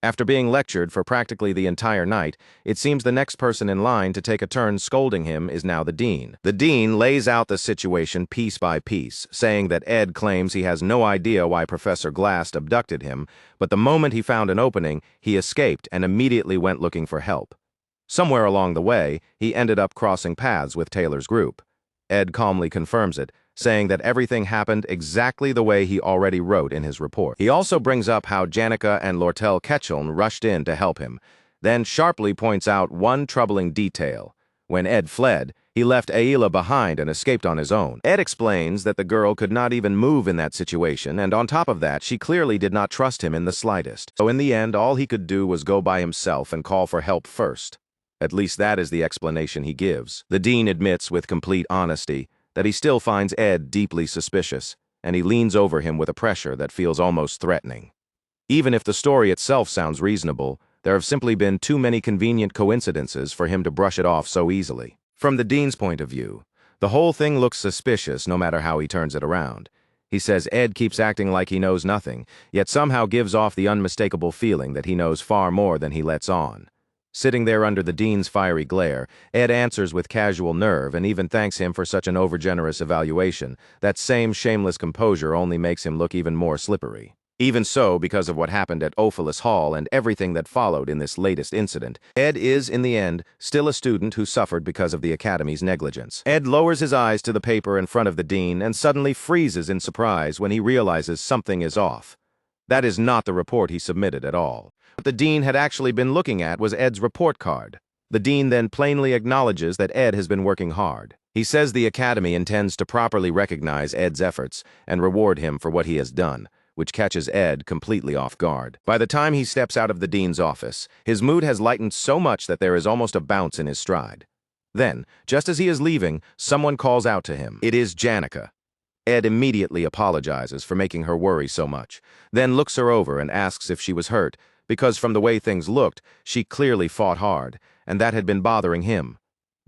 A: After being lectured for practically the entire night, it seems the next person in line to take a turn scolding him is now the dean. The dean lays out the situation piece by piece, saying that Ed claims he has no idea why Professor Glast abducted him, but the moment he found an opening, he escaped and immediately went looking for help. Somewhere along the way, he ended up crossing paths with Taylor's group. Ed calmly confirms it, saying that everything happened exactly the way he already wrote in his report. He also brings up how Janica and Lortel Ketchuln rushed in to help him, then sharply points out one troubling detail. When Ed fled, he left Ayla behind and escaped on his own. Ed explains that the girl could not even move in that situation, and on top of that, she clearly did not trust him in the slightest. So in the end, all he could do was go by himself and call for help first. At least that is the explanation he gives. The dean admits with complete honesty that he still finds Ed deeply suspicious, and he leans over him with a pressure that feels almost threatening. Even if the story itself sounds reasonable, there have simply been too many convenient coincidences for him to brush it off so easily. From the dean's point of view, the whole thing looks suspicious no matter how he turns it around. He says Ed keeps acting like he knows nothing, yet somehow gives off the unmistakable feeling that he knows far more than he lets on. Sitting there under the dean's fiery glare, Ed answers with casual nerve and even thanks him for such an overgenerous evaluation. That same shameless composure only makes him look even more slippery. Even so, because of what happened at Ophelis Hall and everything that followed in this latest incident, Ed is, in the end, still a student who suffered because of the Academy's negligence. Ed lowers his eyes to the paper in front of the dean and suddenly freezes in surprise when he realizes something is off. That is not the report he submitted at all. What the dean had actually been looking at was Ed's report card. The dean then plainly acknowledges that Ed has been working hard. He says the Academy intends to properly recognize Ed's efforts and reward him for what he has done, which catches Ed completely off guard. By the time he steps out of the dean's office, his mood has lightened so much that there is almost a bounce in his stride. Then, just as he is leaving, someone calls out to him. It is Janica. Ed immediately apologizes for making her worry so much, then looks her over and asks if she was hurt, because from the way things looked, she clearly fought hard, and that had been bothering him.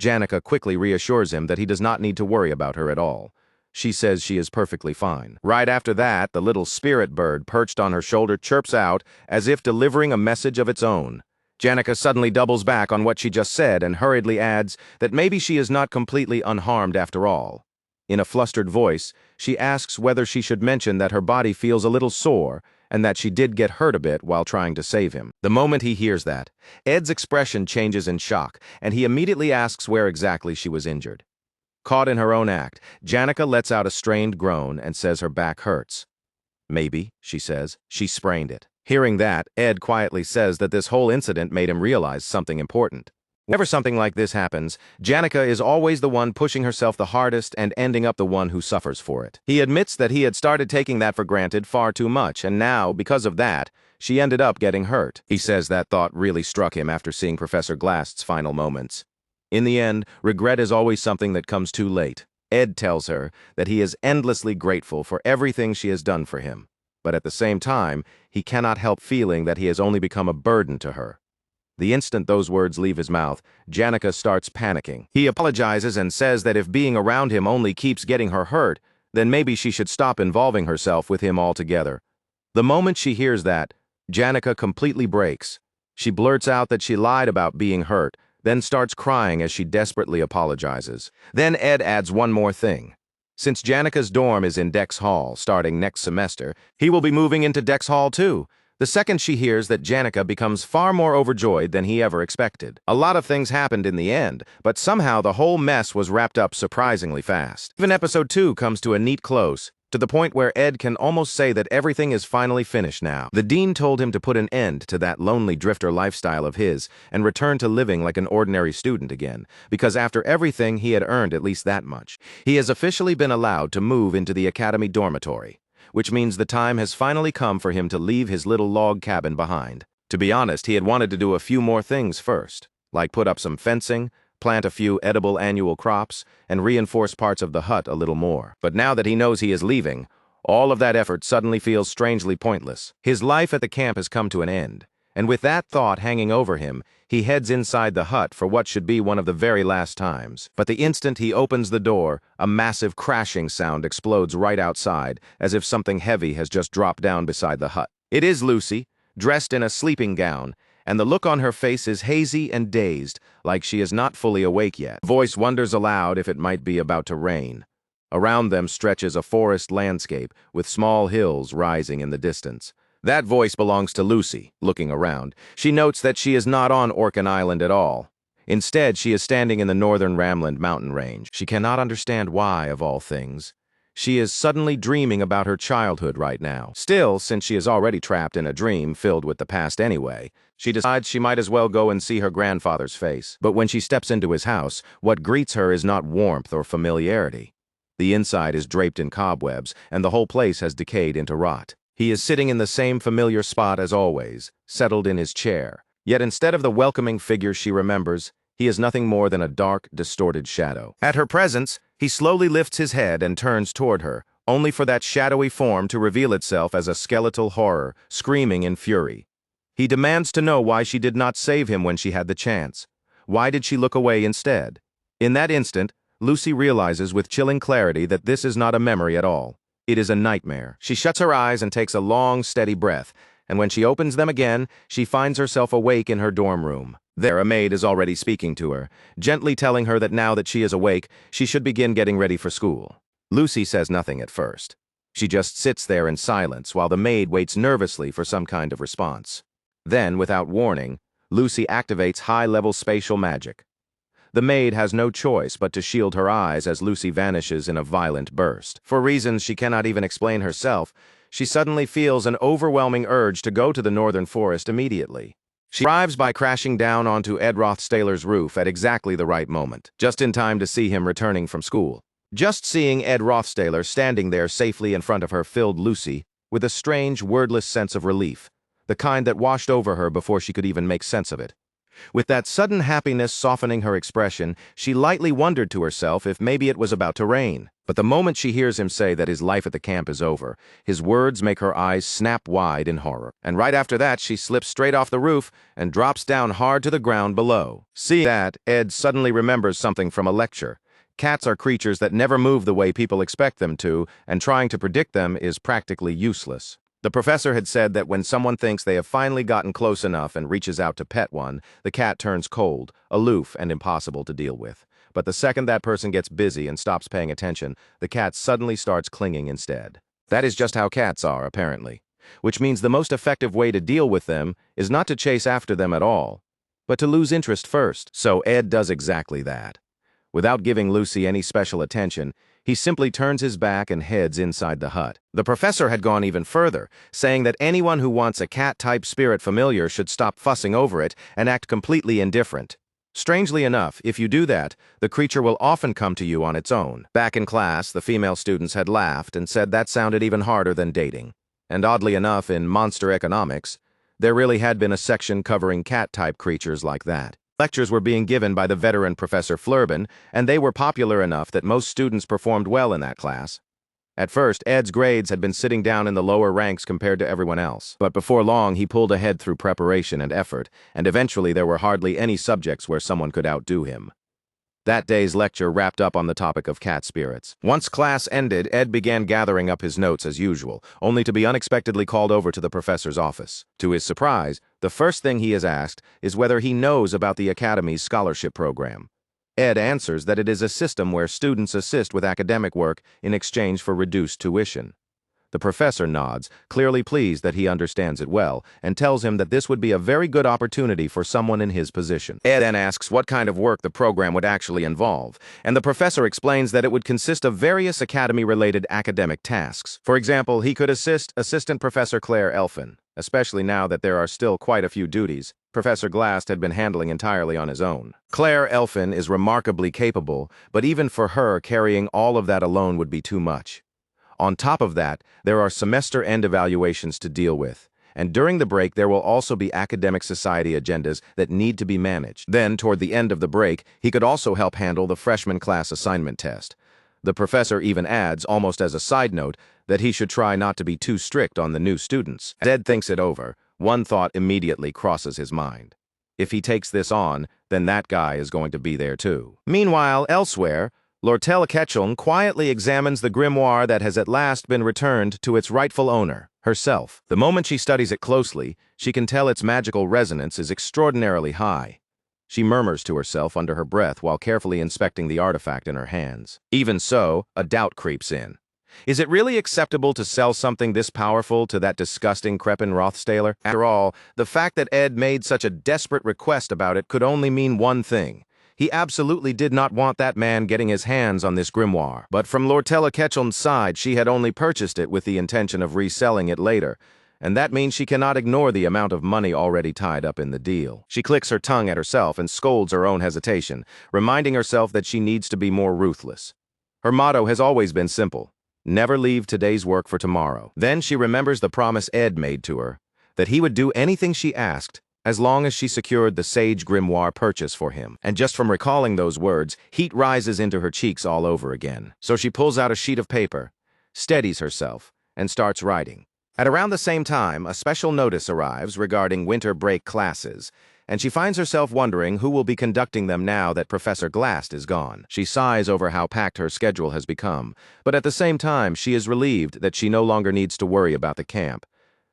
A: Janica quickly reassures him that he does not need to worry about her at all. She says she is perfectly fine. Right after that, the little spirit bird perched on her shoulder chirps out as if delivering a message of its own. Janica suddenly doubles back on what she just said and hurriedly adds that maybe she is not completely unharmed after all. In a flustered voice, she asks whether she should mention that her body feels a little sore and that she did get hurt a bit while trying to save him. The moment he hears that, Ed's expression changes in shock, and he immediately asks where exactly she was injured. Caught in her own act, Janica lets out a strained groan and says her back hurts. Maybe, she says, she sprained it. Hearing that, Ed quietly says that this whole incident made him realize something important. Whenever something like this happens, Janica is always the one pushing herself the hardest and ending up the one who suffers for it. He admits that he had started taking that for granted far too much, and now, because of that, she ended up getting hurt. He says that thought really struck him after seeing Professor Glast's final moments. In the end, regret is always something that comes too late. Ed tells her that he is endlessly grateful for everything she has done for him, but at the same time, he cannot help feeling that he has only become a burden to her. The instant those words leave his mouth, Janica starts panicking. He apologizes and says that if being around him only keeps getting her hurt, then maybe she should stop involving herself with him altogether. The moment she hears that, Janica completely breaks. She blurts out that she lied about being hurt, then starts crying as she desperately apologizes. Then Ed adds one more thing. Since Janica's dorm is in Dex Hall starting next semester, he will be moving into Dex Hall too. The second she hears that, Janica becomes far more overjoyed than he ever expected. A lot of things happened in the end, but somehow the whole mess was wrapped up surprisingly fast. Even episode 2 comes to a neat close, to the point where Ed can almost say that everything is finally finished now. The dean told him to put an end to that lonely drifter lifestyle of his and return to living like an ordinary student again, because after everything he had earned at least that much. He has officially been allowed to move into the academy dormitory, which means the time has finally come for him to leave his little log cabin behind. To be honest, he had wanted to do a few more things first, like put up some fencing, plant a few edible annual crops, and reinforce parts of the hut a little more. But now that he knows he is leaving, all of that effort suddenly feels strangely pointless. His life at the camp has come to an end, and with that thought hanging over him, he heads inside the hut for what should be one of the very last times. But the instant he opens the door, a massive crashing sound explodes right outside, as if something heavy has just dropped down beside the hut. It is Lucy, dressed in a sleeping gown, and the look on her face is hazy and dazed, like she is not fully awake yet. Voice wonders aloud if it might be about to rain. Around them stretches a forest landscape, with small hills rising in the distance. That voice belongs to Lucy. Looking around, she notes that she is not on Orcan Island at all. Instead, she is standing in the northern Ramland mountain range. She cannot understand why, of all things. She is suddenly dreaming about her childhood right now. Still, since she is already trapped in a dream filled with the past anyway, she decides she might as well go and see her grandfather's face. But when she steps into his house, what greets her is not warmth or familiarity. The inside is draped in cobwebs, and the whole place has decayed into rot. He is sitting in the same familiar spot as always, settled in his chair. Yet instead of the welcoming figure she remembers, he is nothing more than a dark, distorted shadow. At her presence, he slowly lifts his head and turns toward her, only for that shadowy form to reveal itself as a skeletal horror, screaming in fury. He demands to know why she did not save him when she had the chance. Why did she look away instead? In that instant, Lucy realizes with chilling clarity that this is not a memory at all. It is a nightmare. She shuts her eyes and takes a long, steady breath, and when she opens them again, she finds herself awake in her dorm room. There, a maid is already speaking to her, gently telling her that now that she is awake, she should begin getting ready for school. Lucy says nothing at first. She just sits there in silence while the maid waits nervously for some kind of response. Then, without warning, Lucy activates high-level spatial magic. The maid has no choice but to shield her eyes as Lucy vanishes in a violent burst. For reasons she cannot even explain herself, she suddenly feels an overwhelming urge to go to the northern forest immediately. She arrives by crashing down onto Ed Rothsayler's roof at exactly the right moment, just in time to see him returning from school. Just seeing Ed Rothsayler standing there safely in front of her filled Lucy with a strange, wordless sense of relief, the kind that washed over her before she could even make sense of it. With that sudden happiness softening her expression, she lightly wondered to herself if maybe it was about to rain. But the moment she hears him say that his life at the camp is over, his words make her eyes snap wide in horror. And right after that, she slips straight off the roof and drops down hard to the ground below. Seeing that, Ed suddenly remembers something from a lecture. Cats are creatures that never move the way people expect them to, and trying to predict them is practically useless. The professor had said that when someone thinks they have finally gotten close enough and reaches out to pet one, the cat turns cold, aloof, and impossible to deal with. But the second that person gets busy and stops paying attention, the cat suddenly starts clinging instead. That is just how cats are, apparently. Which means the most effective way to deal with them is not to chase after them at all, but to lose interest first. So Ed does exactly that. Without giving Lucy any special attention, he simply turns his back and heads inside the hut. The professor had gone even further, saying that anyone who wants a cat-type spirit familiar should stop fussing over it and act completely indifferent. Strangely enough, if you do that, the creature will often come to you on its own. Back in class, the female students had laughed and said that sounded even harder than dating. And oddly enough, in Monster Economics, there really had been a section covering cat-type creatures like that. Lectures were being given by the veteran Professor Flurbin, and they were popular enough that most students performed well in that class. At first, Ed's grades had been sitting down in the lower ranks compared to everyone else, but before long he pulled ahead through preparation and effort, and eventually there were hardly any subjects where someone could outdo him. That day's lecture wrapped up on the topic of cat spirits. Once class ended, Ed began gathering up his notes as usual, only to be unexpectedly called over to the professor's office. To his surprise, the first thing he is asked is whether he knows about the Academy's scholarship program. Ed answers that it is a system where students assist with academic work in exchange for reduced tuition. The professor nods, clearly pleased that he understands it well, and tells him that this would be a very good opportunity for someone in his position. Ed then asks what kind of work the program would actually involve, and the professor explains that it would consist of various academy-related academic tasks. For example, he could assist Assistant Professor Claire Elfin, especially now that there are still quite a few duties Professor Glast had been handling entirely on his own. Claire Elfin is remarkably capable, but even for her, carrying all of that alone would be too much. On top of that, there are semester-end evaluations to deal with, and during the break there will also be academic society agendas that need to be managed. Then, toward the end of the break, he could also help handle the freshman class assignment test. The professor even adds, almost as a side note, that he should try not to be too strict on the new students. As Ed thinks it over, one thought immediately crosses his mind. If he takes this on, then that guy is going to be there too. Meanwhile, elsewhere, Lortel Ketchum quietly examines the grimoire that has at last been returned to its rightful owner, herself. The moment she studies it closely, she can tell its magical resonance is extraordinarily high. She murmurs to herself under her breath while carefully inspecting the artifact in her hands. Even so, a doubt creeps in. Is it really acceptable to sell something this powerful to that disgusting Crepin Rothsayler? After all, the fact that Ed made such a desperate request about it could only mean one thing. He absolutely did not want that man getting his hands on this grimoire. But from Lortella Ketchum's side, she had only purchased it with the intention of reselling it later, and that means she cannot ignore the amount of money already tied up in the deal. She clicks her tongue at herself and scolds her own hesitation, reminding herself that she needs to be more ruthless. Her motto has always been simple: never leave today's work for tomorrow. Then she remembers the promise Ed made to her, that he would do anything she asked, as long as she secured the Sage Grimoire purchase for him. And just from recalling those words, heat rises into her cheeks all over again. So she pulls out a sheet of paper, steadies herself, and starts writing. At around the same time, a special notice arrives regarding winter break classes, and she finds herself wondering who will be conducting them now that Professor Glast is gone. She sighs over how packed her schedule has become, but at the same time, she is relieved that she no longer needs to worry about the camp.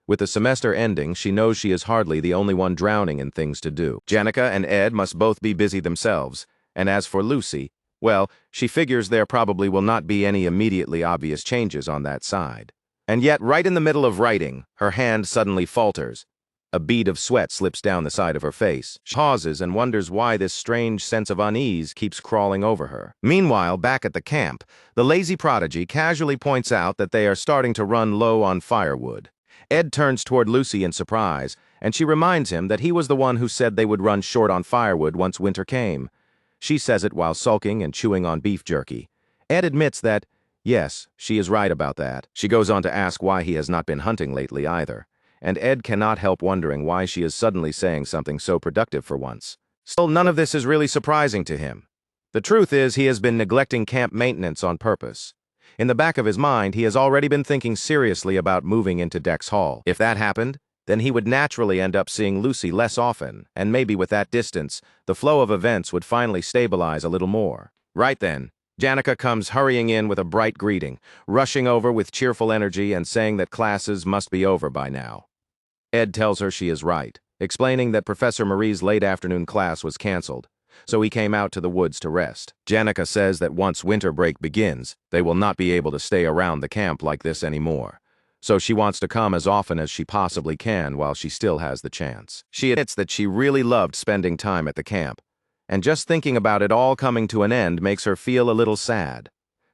A: With the semester ending, she knows she is hardly the only one drowning in things to do. Janica and Ed must both be busy themselves, and as for Lucy, Well, she figures there probably will not be any immediately obvious changes on that side. And yet, right in the middle of writing, her hand suddenly falters. A bead of sweat slips down the side of her face. She pauses and wonders why this strange sense of unease keeps crawling over her. Meanwhile, back at the camp, the lazy prodigy casually points out that they are starting to run low on firewood. Ed turns toward Lucy in surprise, and she reminds him that he was the one who said they would run short on firewood once winter came. She says it while sulking and chewing on beef jerky. Ed admits that, yes, she is right about that. She goes on to ask why he has not been hunting lately either. And Ed cannot help wondering why she is suddenly saying something so productive for once. Still, none of this is really surprising to him. The truth is, he has been neglecting camp maintenance on purpose. In the back of his mind, he has already been thinking seriously about moving into Dex Hall. If that happened, then he would naturally end up seeing Lucy less often, and maybe with that distance, the flow of events would finally stabilize a little more. Right then, Janica comes hurrying in with a bright greeting, rushing over with cheerful energy and saying that classes must be over by now. Ed tells her she is right, explaining that Professor Marie's late afternoon class was canceled, so he came out to the woods to rest. Janica says that once winter break begins, they will not be able to stay around the camp like this anymore, so she wants to come as often as she possibly can while she still has the chance. She admits that she really loved spending time at the camp, and just thinking about it all coming to an end makes her feel a little sad.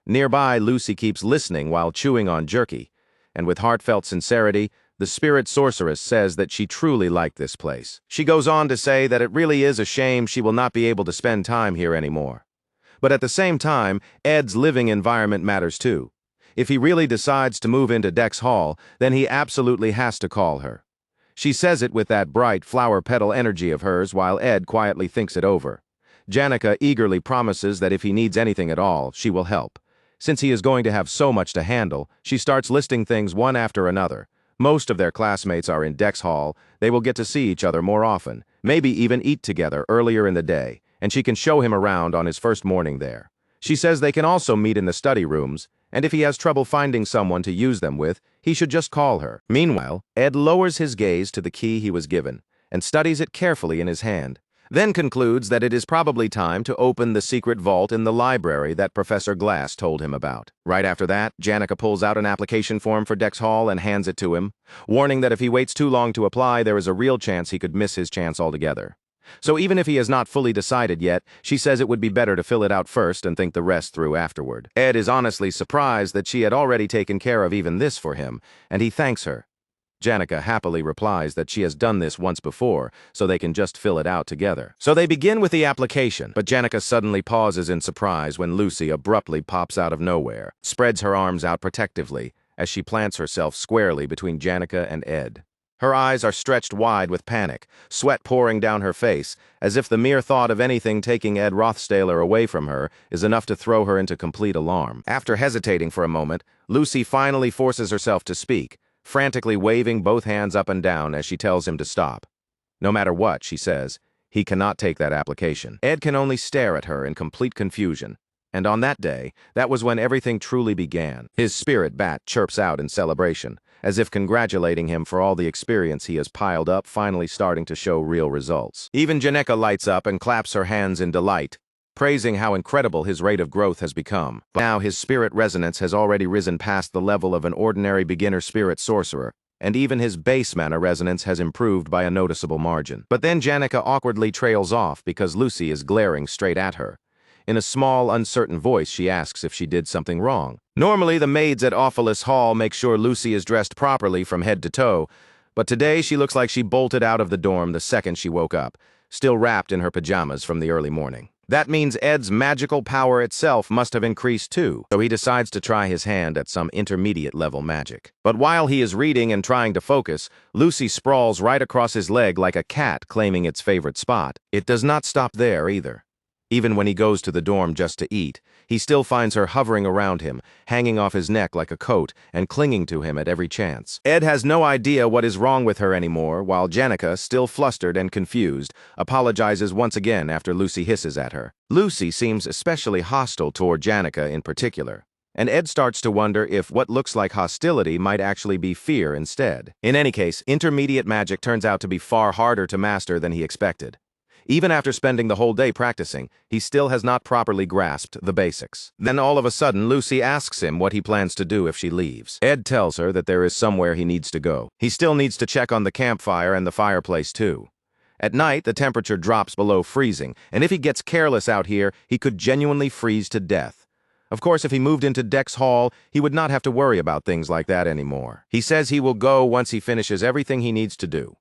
A: Nearby, Lucy keeps listening while chewing on jerky, and with heartfelt sincerity, the spirit sorceress says that she truly liked this place. She goes on to say that it really is a shame she will not be able to spend time here anymore. But at the same time, Ed's living environment matters too. If he really decides to move into Dex Hall, then he absolutely has to call her. She says it with that bright flower petal energy of hers while Ed quietly thinks it over. Janica eagerly promises that if he needs anything at all, she will help. Since he is going to have so much to handle, she starts listing things one after another. Most of their classmates are in Dex Hall. They will get to see each other more often, maybe even eat together earlier in the day, and she can show him around on his first morning there. She says they can also meet in the study rooms, and if he has trouble finding someone to use them with, he should just call her. Meanwhile, Ed lowers his gaze to the key he was given, and studies it carefully in his hand, then concludes that it is probably time to open the secret vault in the library that Professor Glass told him about. Right after that, Janica pulls out an application form for Dex Hall and hands it to him, warning that if he waits too long to apply, there is a real chance he could miss his chance altogether. So even if he has not fully decided yet, she says it would be better to fill it out first and think the rest through afterward. Ed is honestly surprised that she had already taken care of even this for him, and he thanks her. Janica happily replies that she has done this once before, so they can just fill it out together. So they begin with the application, but Janica suddenly pauses in surprise when Lucy abruptly pops out of nowhere, spreads her arms out protectively as she plants herself squarely between Janica and Ed. Her eyes are stretched wide with panic, sweat pouring down her face, as if the mere thought of anything taking Ed Rothstaler away from her is enough to throw her into complete alarm. After hesitating for a moment, Lucy finally forces herself to speak, frantically waving both hands up and down as she tells him to stop. No matter what, she says, he cannot take that application. Ed can only stare at her in complete confusion, and on that day, that was when everything truly began. His spirit bat chirps out in celebration, as if congratulating him for all the experience he has piled up, finally starting to show real results. Even Janica lights up and claps her hands in delight, praising how incredible his rate of growth has become. But now his spirit resonance has already risen past the level of an ordinary beginner spirit sorcerer, and even his base mana resonance has improved by a noticeable margin. But then Janica awkwardly trails off because Lucy is glaring straight at her. In a small, uncertain voice, she asks if she did something wrong. Normally, the maids at Awfulus Hall make sure Lucy is dressed properly from head to toe, but today she looks like she bolted out of the dorm the second she woke up, still wrapped in her pajamas from the early morning. That means Ed's magical power itself must have increased too, so he decides to try his hand at some intermediate-level magic. But while he is reading and trying to focus, Lucy sprawls right across his leg like a cat claiming its favorite spot. It does not stop there either. Even when he goes to the dorm just to eat, he still finds her hovering around him, hanging off his neck like a coat and clinging to him at every chance. Ed has no idea what is wrong with her anymore, while Janica, still flustered and confused, apologizes once again after Lucy hisses at her. Lucy seems especially hostile toward Janica in particular, and Ed starts to wonder if what looks like hostility might actually be fear instead. In any case, intermediate magic turns out to be far harder to master than he expected. Even after spending the whole day practicing, he still has not properly grasped the basics. Then all of a sudden, Lucy asks him what he plans to do if she leaves. Ed tells her that there is somewhere he needs to go. He still needs to check on the campfire and the fireplace too. At night, the temperature drops below freezing, and if he gets careless out here, he could genuinely freeze to death. Of course, if he moved into Dex Hall, he would not have to worry about things like that anymore. He says he will go once he finishes everything he needs to do.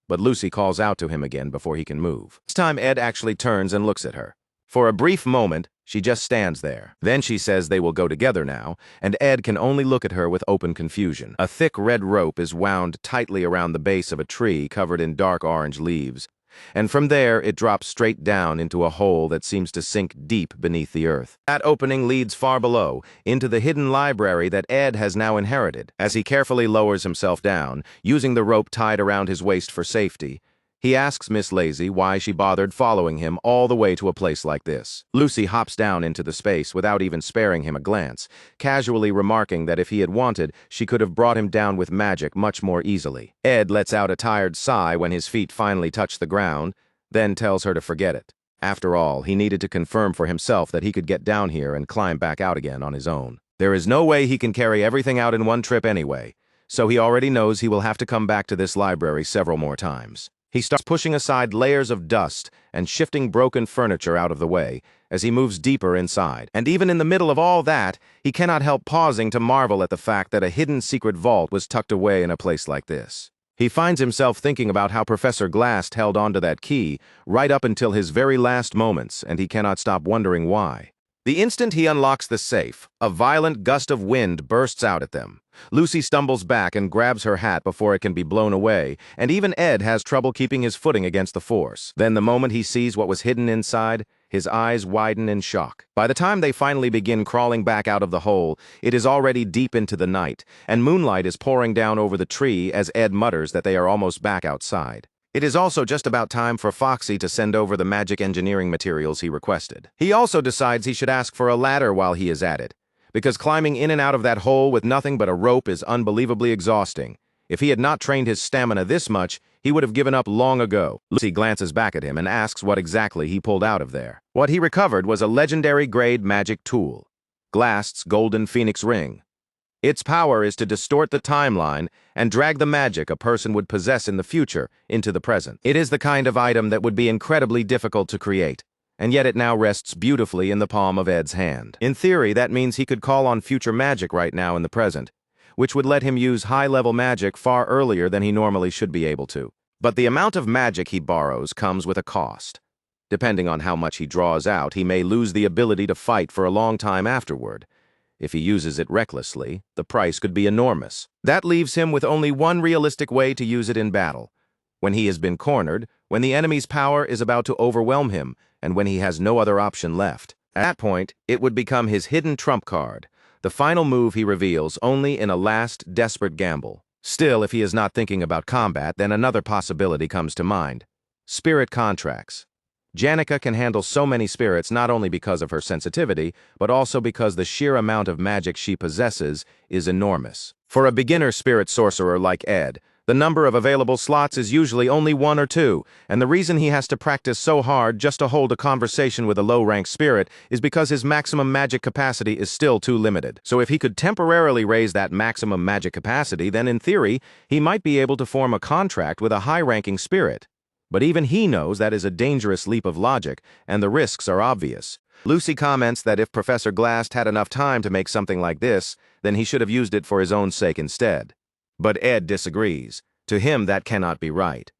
A: But Lucy calls out to him again before he can move. This time, Ed actually turns and looks at her. For a brief moment, she just stands there. Then she says they will go together now, and Ed can only look at her with open confusion. A thick red rope is wound tightly around the base of a tree covered in dark orange leaves, and from there it drops straight down into a hole that seems to sink deep beneath the earth. That opening leads far below, into the hidden library that Ed has now inherited. As he carefully lowers himself down, using the rope tied around his waist for safety, he asks Miss Lazy why she bothered following him all the way to a place like this. Lucy hops down into the space without even sparing him a glance, casually remarking that if he had wanted, she could have brought him down with magic much more easily. Ed lets out a tired sigh when his feet finally touch the ground, then tells her to forget it. After all, he needed to confirm for himself that he could get down here and climb back out again on his own. There is no way he can carry everything out in one trip anyway, so he already knows he will have to come back to this library several more times. He starts pushing aside layers of dust and shifting broken furniture out of the way as he moves deeper inside. And even in the middle of all that, he cannot help pausing to marvel at the fact that a hidden secret vault was tucked away in a place like this. He finds himself thinking about how Professor Glast held onto that key right up until his very last moments, and he cannot stop wondering why. The instant he unlocks the safe, a violent gust of wind bursts out at them. Lucy stumbles back and grabs her hat before it can be blown away, and even Ed has trouble keeping his footing against the force. Then the moment he sees what was hidden inside, his eyes widen in shock. By the time they finally begin crawling back out of the hole, it is already deep into the night, and moonlight is pouring down over the tree as Ed mutters that they are almost back outside. It is also just about time for Foxy to send over the magic engineering materials he requested. He also decides he should ask for a ladder while he is at it, because climbing in and out of that hole with nothing but a rope is unbelievably exhausting. If he had not trained his stamina this much, he would have given up long ago. Lucy glances back at him and asks what exactly he pulled out of there. What he recovered was a legendary-grade magic tool, Glast's Golden Phoenix Ring. Its power is to distort the timeline and drag the magic a person would possess in the future into the present. It is the kind of item that would be incredibly difficult to create, and yet it now rests beautifully in the palm of Ed's hand. In theory, that means he could call on future magic right now in the present, which would let him use high-level magic far earlier than he normally should be able to. But the amount of magic he borrows comes with a cost. Depending on how much he draws out, he may lose the ability to fight for a long time afterward. If he uses it recklessly, the price could be enormous. That leaves him with only one realistic way to use it in battle. When he has been cornered, when the enemy's power is about to overwhelm him, and when he has no other option left. At that point, it would become his hidden trump card, the final move he reveals only in a last, desperate gamble. Still, if he is not thinking about combat, then another possibility comes to mind. Spirit contracts. Janica can handle so many spirits not only because of her sensitivity, but also because the sheer amount of magic she possesses is enormous. For a beginner spirit sorcerer like Ed, the number of available slots is usually only 1 or 2, and the reason he has to practice so hard just to hold a conversation with a low-ranked spirit is because his maximum magic capacity is still too limited. So if he could temporarily raise that maximum magic capacity, then in theory, he might be able to form a contract with a high-ranking spirit. But even he knows that is a dangerous leap of logic, and the risks are obvious. Lucy comments that if Professor Glast had enough time to make something like this, then he should have used it for his own sake instead. But Ed disagrees. To him, that cannot be right.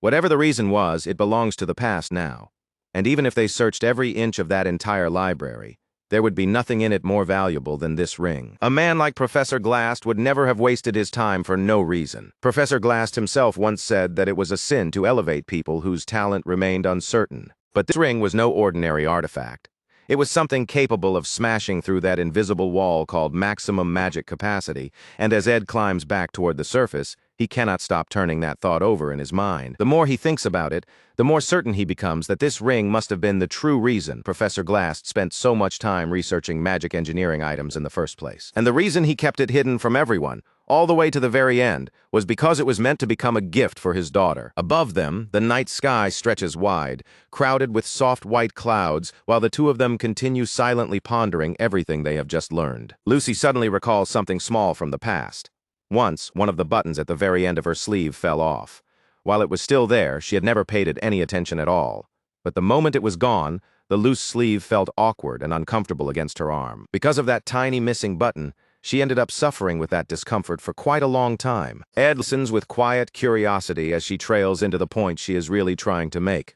A: Whatever the reason was, it belongs to the past now. And even if they searched every inch of that entire library, there would be nothing in it more valuable than this ring. A man like Professor Glast would never have wasted his time for no reason. Professor Glast himself once said that it was a sin to elevate people whose talent remained uncertain. But this ring was no ordinary artifact. It was something capable of smashing through that invisible wall called maximum magic capacity, and as Ed climbs back toward the surface, he cannot stop turning that thought over in his mind. The more he thinks about it, the more certain he becomes that this ring must have been the true reason Professor Glast spent so much time researching magic engineering items in the first place. And the reason he kept it hidden from everyone, all the way to the very end, was because it was meant to become a gift for his daughter. Above them, the night sky stretches wide, crowded with soft white clouds, while the two of them continue silently pondering everything they have just learned. Lucy suddenly recalls something small from the past. Once, one of the buttons at the very end of her sleeve fell off. While it was still there, she had never paid it any attention at all. But the moment it was gone, the loose sleeve felt awkward and uncomfortable against her arm. Because of that tiny missing button, she ended up suffering with that discomfort for quite a long time. Ed listens with quiet curiosity as she trails into the point she is really trying to make.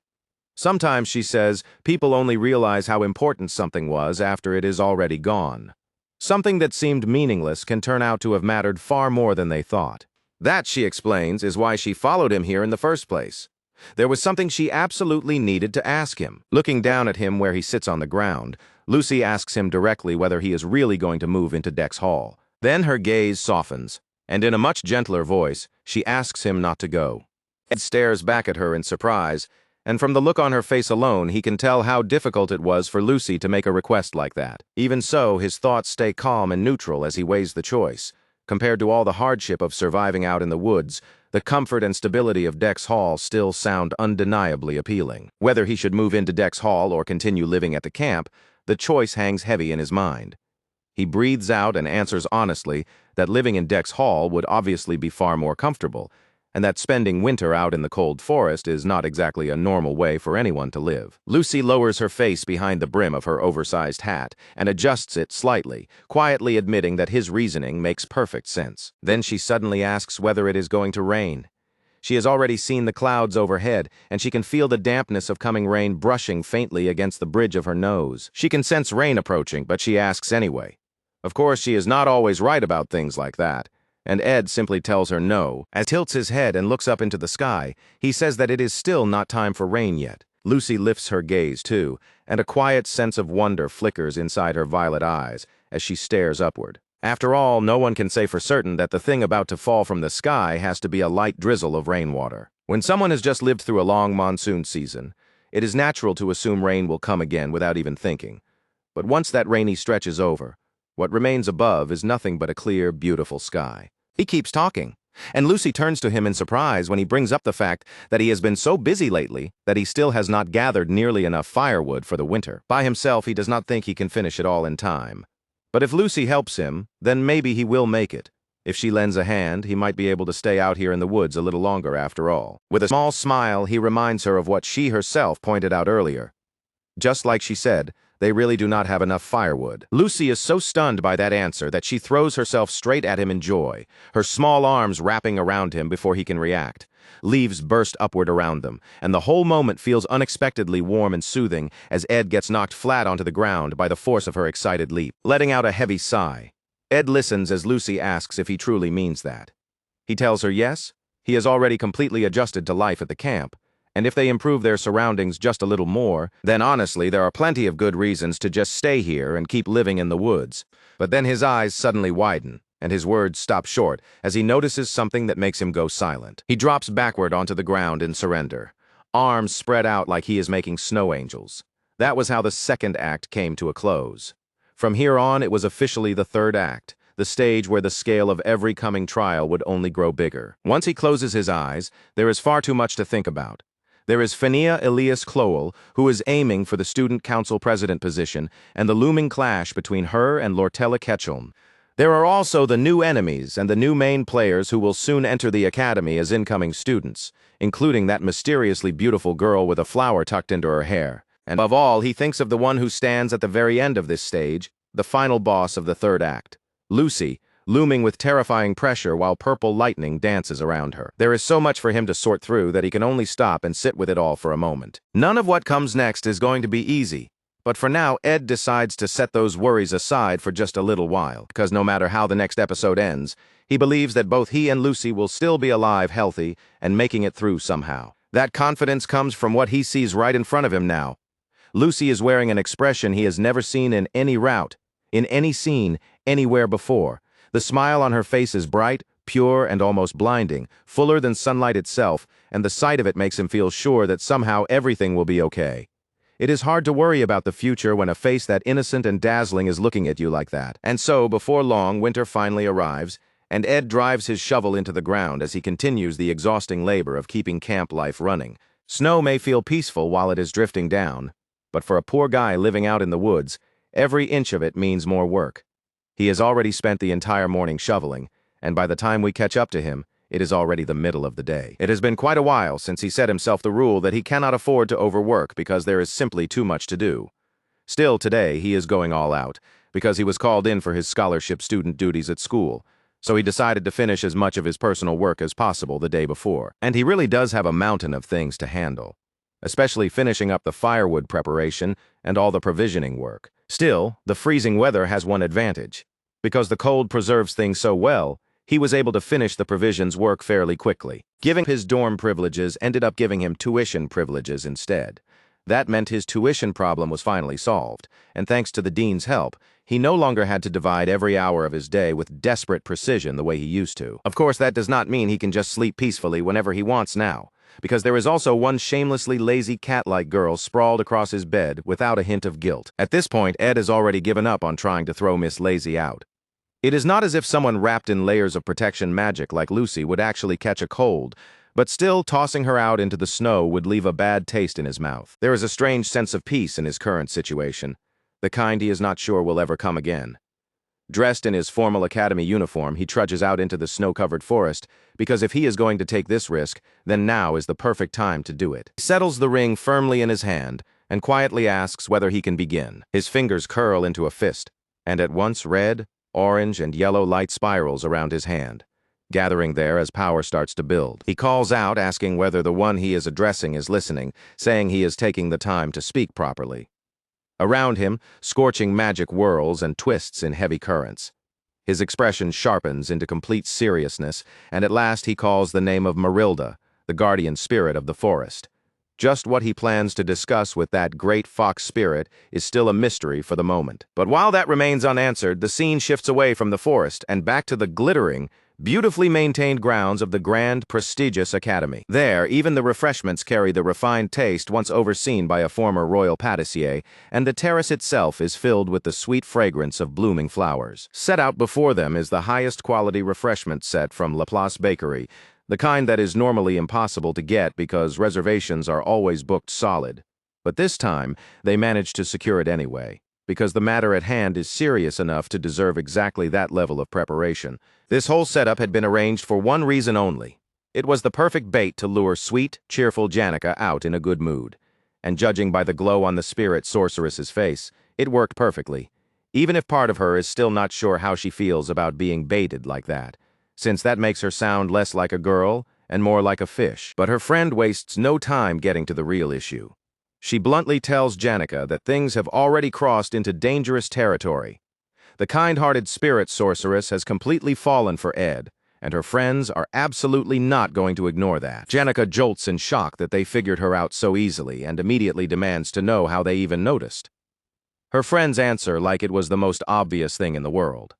A: Sometimes, she says, people only realize how important something was after it is already gone. Something that seemed meaningless can turn out to have mattered far more than they thought. That, she explains, is why she followed him here in the first place. There was something she absolutely needed to ask him. Looking down at him where he sits on the ground, Lucy asks him directly whether he is really going to move into Dex Hall. Then her gaze softens, and in a much gentler voice, she asks him not to go. Ed stares back at her in surprise, and from the look on her face alone, he can tell how difficult it was for Lucy to make a request like that. Even so, his thoughts stay calm and neutral as he weighs the choice. Compared to all the hardship of surviving out in the woods, the comfort and stability of Dex Hall still sound undeniably appealing. Whether he should move into Dex Hall or continue living at the camp, the choice hangs heavy in his mind. He breathes out and answers honestly that living in Dex Hall would obviously be far more comfortable, and that spending winter out in the cold forest is not exactly a normal way for anyone to live. Lucy lowers her face behind the brim of her oversized hat and adjusts it slightly, quietly admitting that his reasoning makes perfect sense. Then she suddenly asks whether it is going to rain. She has already seen the clouds overhead, and she can feel the dampness of coming rain brushing faintly against the bridge of her nose. She can sense rain approaching, but she asks anyway. Of course, she is not always right about things like that, and Ed simply tells her no. As he tilts his head and looks up into the sky, he says that it is still not time for rain yet. Lucy lifts her gaze too, and a quiet sense of wonder flickers inside her violet eyes as she stares upward. After all, no one can say for certain that the thing about to fall from the sky has to be a light drizzle of rainwater. When someone has just lived through a long monsoon season, it is natural to assume rain will come again without even thinking. But once that rainy stretch is over, what remains above is nothing but a clear, beautiful sky. He keeps talking, and Lucy turns to him in surprise when he brings up the fact that he has been so busy lately that he still has not gathered nearly enough firewood for the winter. By himself, he does not think he can finish it all in time. But if Lucy helps him, then maybe he will make it. If she lends a hand, he might be able to stay out here in the woods a little longer after all. With a small smile, he reminds her of what she herself pointed out earlier. Just like she said, they really do not have enough firewood. Lucy is so stunned by that answer that she throws herself straight at him in joy, her small arms wrapping around him before he can react. Leaves burst upward around them, and the whole moment feels unexpectedly warm and soothing as Ed gets knocked flat onto the ground by the force of her excited leap. Letting out a heavy sigh, Ed listens as Lucy asks if he truly means that. He tells her yes, he has already completely adjusted to life at the camp, and if they improve their surroundings just a little more, then honestly there are plenty of good reasons to just stay here and keep living in the woods. But then his eyes suddenly widen, and his words stop short as he notices something that makes him go silent. He drops backward onto the ground in surrender, arms spread out like he is making snow angels. That was how the second act came to a close. From here on, it was officially the third act, the stage where the scale of every coming trial would only grow bigger. Once he closes his eyes, there is far too much to think about. There is Phineas Elias Clowell, who is aiming for the student council president position, and the looming clash between her and Lortella Ketchum. There are also the new enemies and the new main players who will soon enter the academy as incoming students, including that mysteriously beautiful girl with a flower tucked into her hair. And above all, he thinks of the one who stands at the very end of this stage, the final boss of the third act, Lucy, looming with terrifying pressure while purple lightning dances around her. There is so much for him to sort through that he can only stop and sit with it all for a moment. None of what comes next is going to be easy. But for now, Ed decides to set those worries aside for just a little while, because no matter how the next episode ends, he believes that both he and Lucy will still be alive, healthy, and making it through somehow. That confidence comes from what he sees right in front of him now. Lucy is wearing an expression he has never seen in any route, in any scene, anywhere before. The smile on her face is bright, pure, and almost blinding, fuller than sunlight itself, and the sight of it makes him feel sure that somehow everything will be okay. It is hard to worry about the future when a face that innocent and dazzling is looking at you like that. And so, before long, winter finally arrives, and Ed drives his shovel into the ground as he continues the exhausting labor of keeping camp life running. Snow may feel peaceful while it is drifting down, but for a poor guy living out in the woods, every inch of it means more work. He has already spent the entire morning shoveling, and by the time we catch up to him, it is already the middle of the day. It has been quite a while since he set himself the rule that he cannot afford to overwork because there is simply too much to do. Still, today, he is going all out, because he was called in for his scholarship student duties at school, so he decided to finish as much of his personal work as possible the day before. And he really does have a mountain of things to handle, especially finishing up the firewood preparation and all the provisioning work. Still, the freezing weather has one advantage. Because the cold preserves things so well, he was able to finish the provisions work fairly quickly. Giving his dorm privileges ended up giving him tuition privileges instead. That meant his tuition problem was finally solved, and thanks to the dean's help, he no longer had to divide every hour of his day with desperate precision the way he used to. Of course, that does not mean he can just sleep peacefully whenever he wants now, because there is also one shamelessly lazy cat-like girl sprawled across his bed without a hint of guilt. At this point, Ed has already given up on trying to throw Miss Lazy out. It is not as if someone wrapped in layers of protection magic like Lucy would actually catch a cold, but still tossing her out into the snow would leave a bad taste in his mouth. There is a strange sense of peace in his current situation, the kind he is not sure will ever come again. Dressed in his formal academy uniform, he trudges out into the snow-covered forest, because if he is going to take this risk, then now is the perfect time to do it. He settles the ring firmly in his hand and quietly asks whether he can begin. His fingers curl into a fist, and at once red, orange, and yellow light spirals around his hand, gathering there as power starts to build. He calls out, asking whether the one he is addressing is listening, saying he is taking the time to speak properly. Around him, scorching magic whirls and twists in heavy currents. His expression sharpens into complete seriousness, and at last he calls the name of Marilda, the guardian spirit of the forest. Just what he plans to discuss with that great fox spirit is still a mystery for the moment. But while that remains unanswered, the scene shifts away from the forest and back to the glittering, beautifully maintained grounds of the grand, prestigious academy. There, even the refreshments carry the refined taste once overseen by a former royal patissier, and the terrace itself is filled with the sweet fragrance of blooming flowers. Set out before them is the highest quality refreshment set from Laplace Bakery, the kind that is normally impossible to get because reservations are always booked solid. But this time, they managed to secure it anyway, because the matter at hand is serious enough to deserve exactly that level of preparation. This whole setup had been arranged for one reason only. It was the perfect bait to lure sweet, cheerful Janica out in a good mood. And judging by the glow on the spirit sorceress's face, it worked perfectly, even if part of her is still not sure how she feels about being baited like that, since that makes her sound less like a girl and more like a fish. But her friend wastes no time getting to the real issue. She bluntly tells Janica that things have already crossed into dangerous territory. The kind-hearted spirit sorceress has completely fallen for Ed, and her friends are absolutely not going to ignore that. Janica jolts in shock that they figured her out so easily and immediately demands to know how they even noticed. Her friends answer like it was the most obvious thing in the world.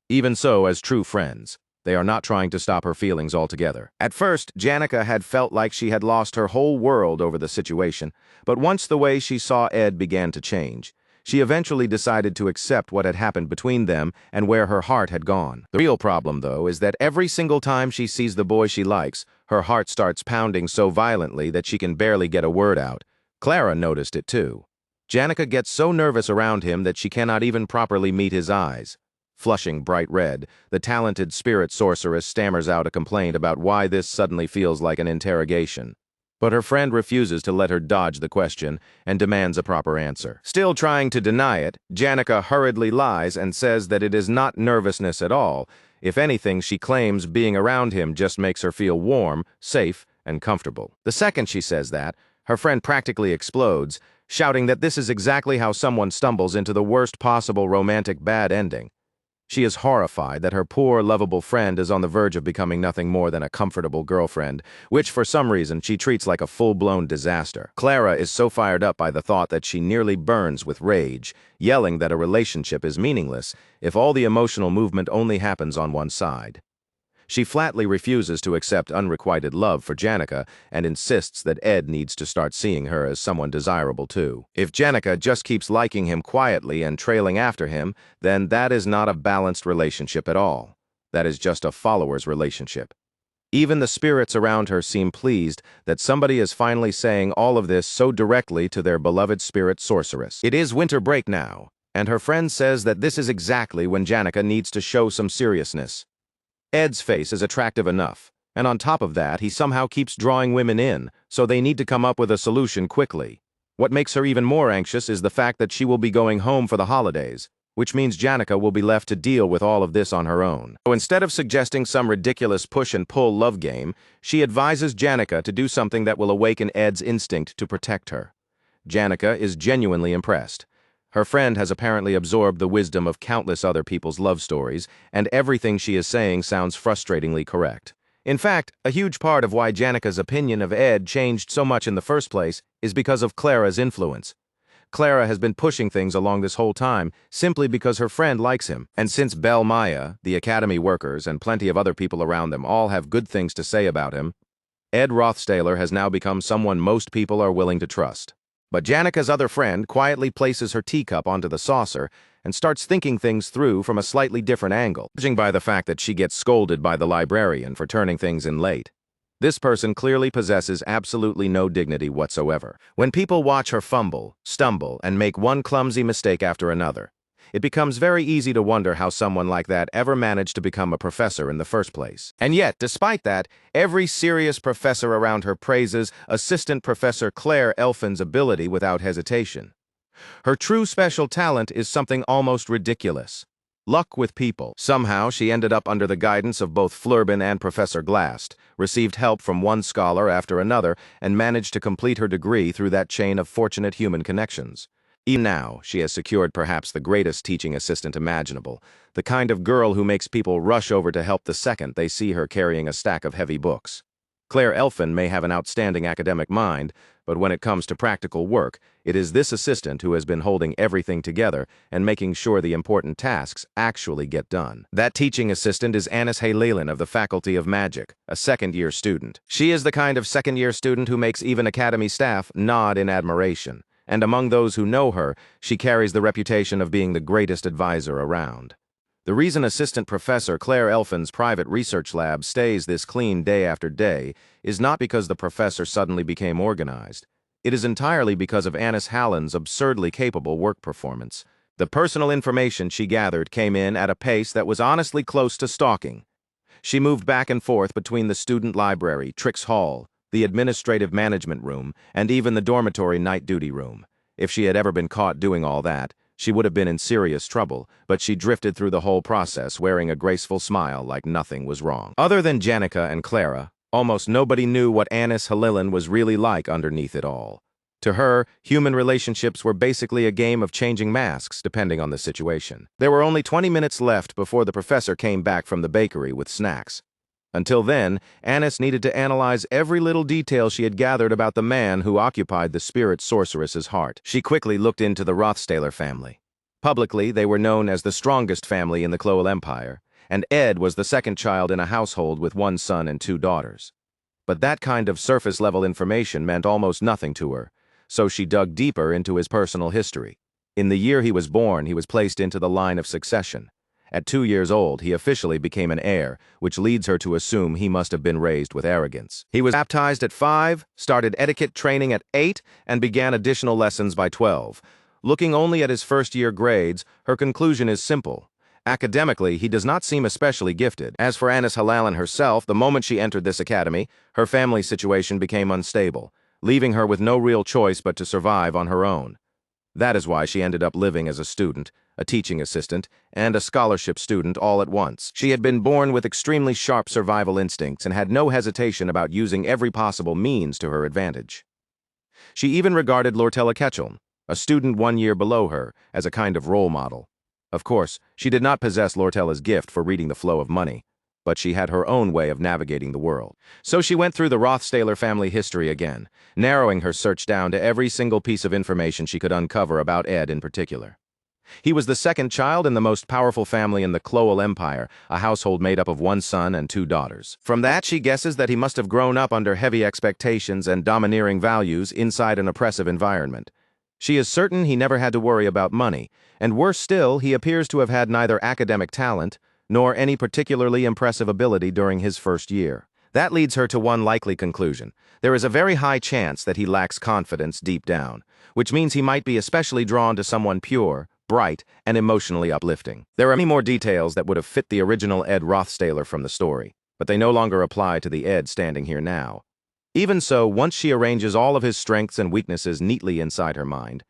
A: Even so, as true friends, they are not trying to stop her feelings altogether. At first, Janica had felt like she had lost her whole world over the situation, but once the way she saw Ed began to change, she eventually decided to accept what had happened between them and where her heart had gone. The real problem, though, is that every single time she sees the boy she likes, her heart starts pounding so violently that she can barely get a word out. Clara noticed it too. Janica gets so nervous around him that she cannot even properly meet his eyes. Flushing bright red, the talented spirit sorceress stammers out a complaint about why this suddenly feels like an interrogation. But her friend refuses to let her dodge the question and demands a proper answer. Still trying to deny it, Janica hurriedly lies and says that it is not nervousness at all. If anything, she claims being around him just makes her feel warm, safe, and comfortable. The second she says that, her friend practically explodes, shouting that this is exactly how someone stumbles into the worst possible romantic bad ending. She is horrified that her poor, lovable friend is on the verge of becoming nothing more than a comfortable girlfriend, which for some reason she treats like a full-blown disaster. Clara is so fired up by the thought that she nearly burns with rage, yelling that a relationship is meaningless if all the emotional movement only happens on one side. She flatly refuses to accept unrequited love for Janica and insists that Ed needs to start seeing her as someone desirable too. If Janica just keeps liking him quietly and trailing after him, then that is not a balanced relationship at all. that is just a follower's relationship. Even the spirits around her seem pleased that somebody is finally saying all of this so directly to their beloved spirit sorceress. It is winter break now, and her friend says that this is exactly when Janica needs to show some seriousness. Ed's face is attractive enough, and on top of that, he somehow keeps drawing women in, so they need to come up with a solution quickly. What makes her even more anxious is the fact that she will be going home for the holidays, which means Janica will be left to deal with all of this on her own. So instead of suggesting some ridiculous push-and-pull love game, she advises Janica to do something that will awaken Ed's instinct to protect her. Janica is genuinely impressed. Her friend has apparently absorbed the wisdom of countless other people's love stories, and everything she is saying sounds frustratingly correct. In fact, a huge part of why Janica's opinion of Ed changed so much in the first place is because of Clara's influence. Clara has been pushing things along this whole time simply because her friend likes him, and since Belle Maya, the academy workers, and plenty of other people around them all have good things to say about him, Ed Rothstaler has now become someone most people are willing to trust. But Janica's other friend quietly places her teacup onto the saucer and starts thinking things through from a slightly different angle, judging by the fact that she gets scolded by the librarian for turning things in late. This person clearly possesses absolutely no dignity whatsoever. When people watch her fumble, stumble, and make one clumsy mistake after another, it becomes very easy to wonder how someone like that ever managed to become a professor in the first place. And yet, despite that, every serious professor around her praises Assistant Professor Claire Elfin's ability without hesitation. Her true special talent is something almost ridiculous: luck with people. Somehow, she ended up under the guidance of both Flurbin and Professor Glast, received help from one scholar after another, and managed to complete her degree through that chain of fortunate human connections. Even now, she has secured perhaps the greatest teaching assistant imaginable, the kind of girl who makes people rush over to help the second they see her carrying a stack of heavy books. Claire Elfin may have an outstanding academic mind, but when it comes to practical work, it is this assistant who has been holding everything together and making sure the important tasks actually get done. That teaching assistant is Anis Haylalen of the Faculty of Magic, a second-year student. She is the kind of second-year student who makes even academy staff nod in admiration, and among those who know her, she carries the reputation of being the greatest advisor around. The reason Assistant Professor Claire Elfin's private research lab stays this clean day after day is not because the professor suddenly became organized. It is entirely because of Anis Hallen's absurdly capable work performance. The personal information she gathered came in at a pace that was honestly close to stalking. She moved back and forth between the student library, Trix Hall, the administrative management room, and even the dormitory night duty room. If she had ever been caught doing all that, she would have been in serious trouble, but she drifted through the whole process wearing a graceful smile like nothing was wrong. Other than Janica and Clara, almost nobody knew what Anis Haylalen was really like underneath it all. To her, human relationships were basically a game of changing masks depending on the situation. There were only 20 minutes left before the professor came back from the bakery with snacks. Until then, Anis needed to analyze every little detail she had gathered about the man who occupied the spirit sorceress's heart. She quickly looked into the Rothstaler family. Publicly, they were known as the strongest family in the Cloel Empire, and Ed was the second child in a household with one son and two daughters. But that kind of surface-level information meant almost nothing to her, so she dug deeper into his personal history. In the year he was born, he was placed into the line of succession. At 2 years old, he officially became an heir, which leads her to assume he must have been raised with arrogance. He was baptized at 5, started etiquette training at 8, and began additional lessons by 12. Looking only at his first-year grades, her conclusion is simple. Academically, he does not seem especially gifted. As for Anis Haylalen herself, the moment she entered this academy, her family situation became unstable, leaving her with no real choice but to survive on her own. That is why she ended up living as a student, a teaching assistant, and a scholarship student all at once. She had been born with extremely sharp survival instincts and had no hesitation about using every possible means to her advantage. She even regarded Lortella Ketchum, a student 1 year below her, as a kind of role model. Of course, she did not possess Lortella's gift for reading the flow of money, but she had her own way of navigating the world. So she went through the Rothstaler family history again, narrowing her search down to every single piece of information she could uncover about Ed in particular. He was the second child in the most powerful family in the Cloel Empire, a household made up of one son and two daughters. From that, she guesses that he must have grown up under heavy expectations and domineering values inside an oppressive environment. She is certain he never had to worry about money, and worse still, he appears to have had neither academic talent nor any particularly impressive ability during his first year. That leads her to one likely conclusion. There is a very high chance that he lacks confidence deep down, which means he might be especially drawn to someone pure, bright, and emotionally uplifting. There are many more details that would have fit the original Ed Rothstaler from the story, but they no longer apply to the Ed standing here now. Even so, once she arranges all of his strengths and weaknesses neatly inside her mind,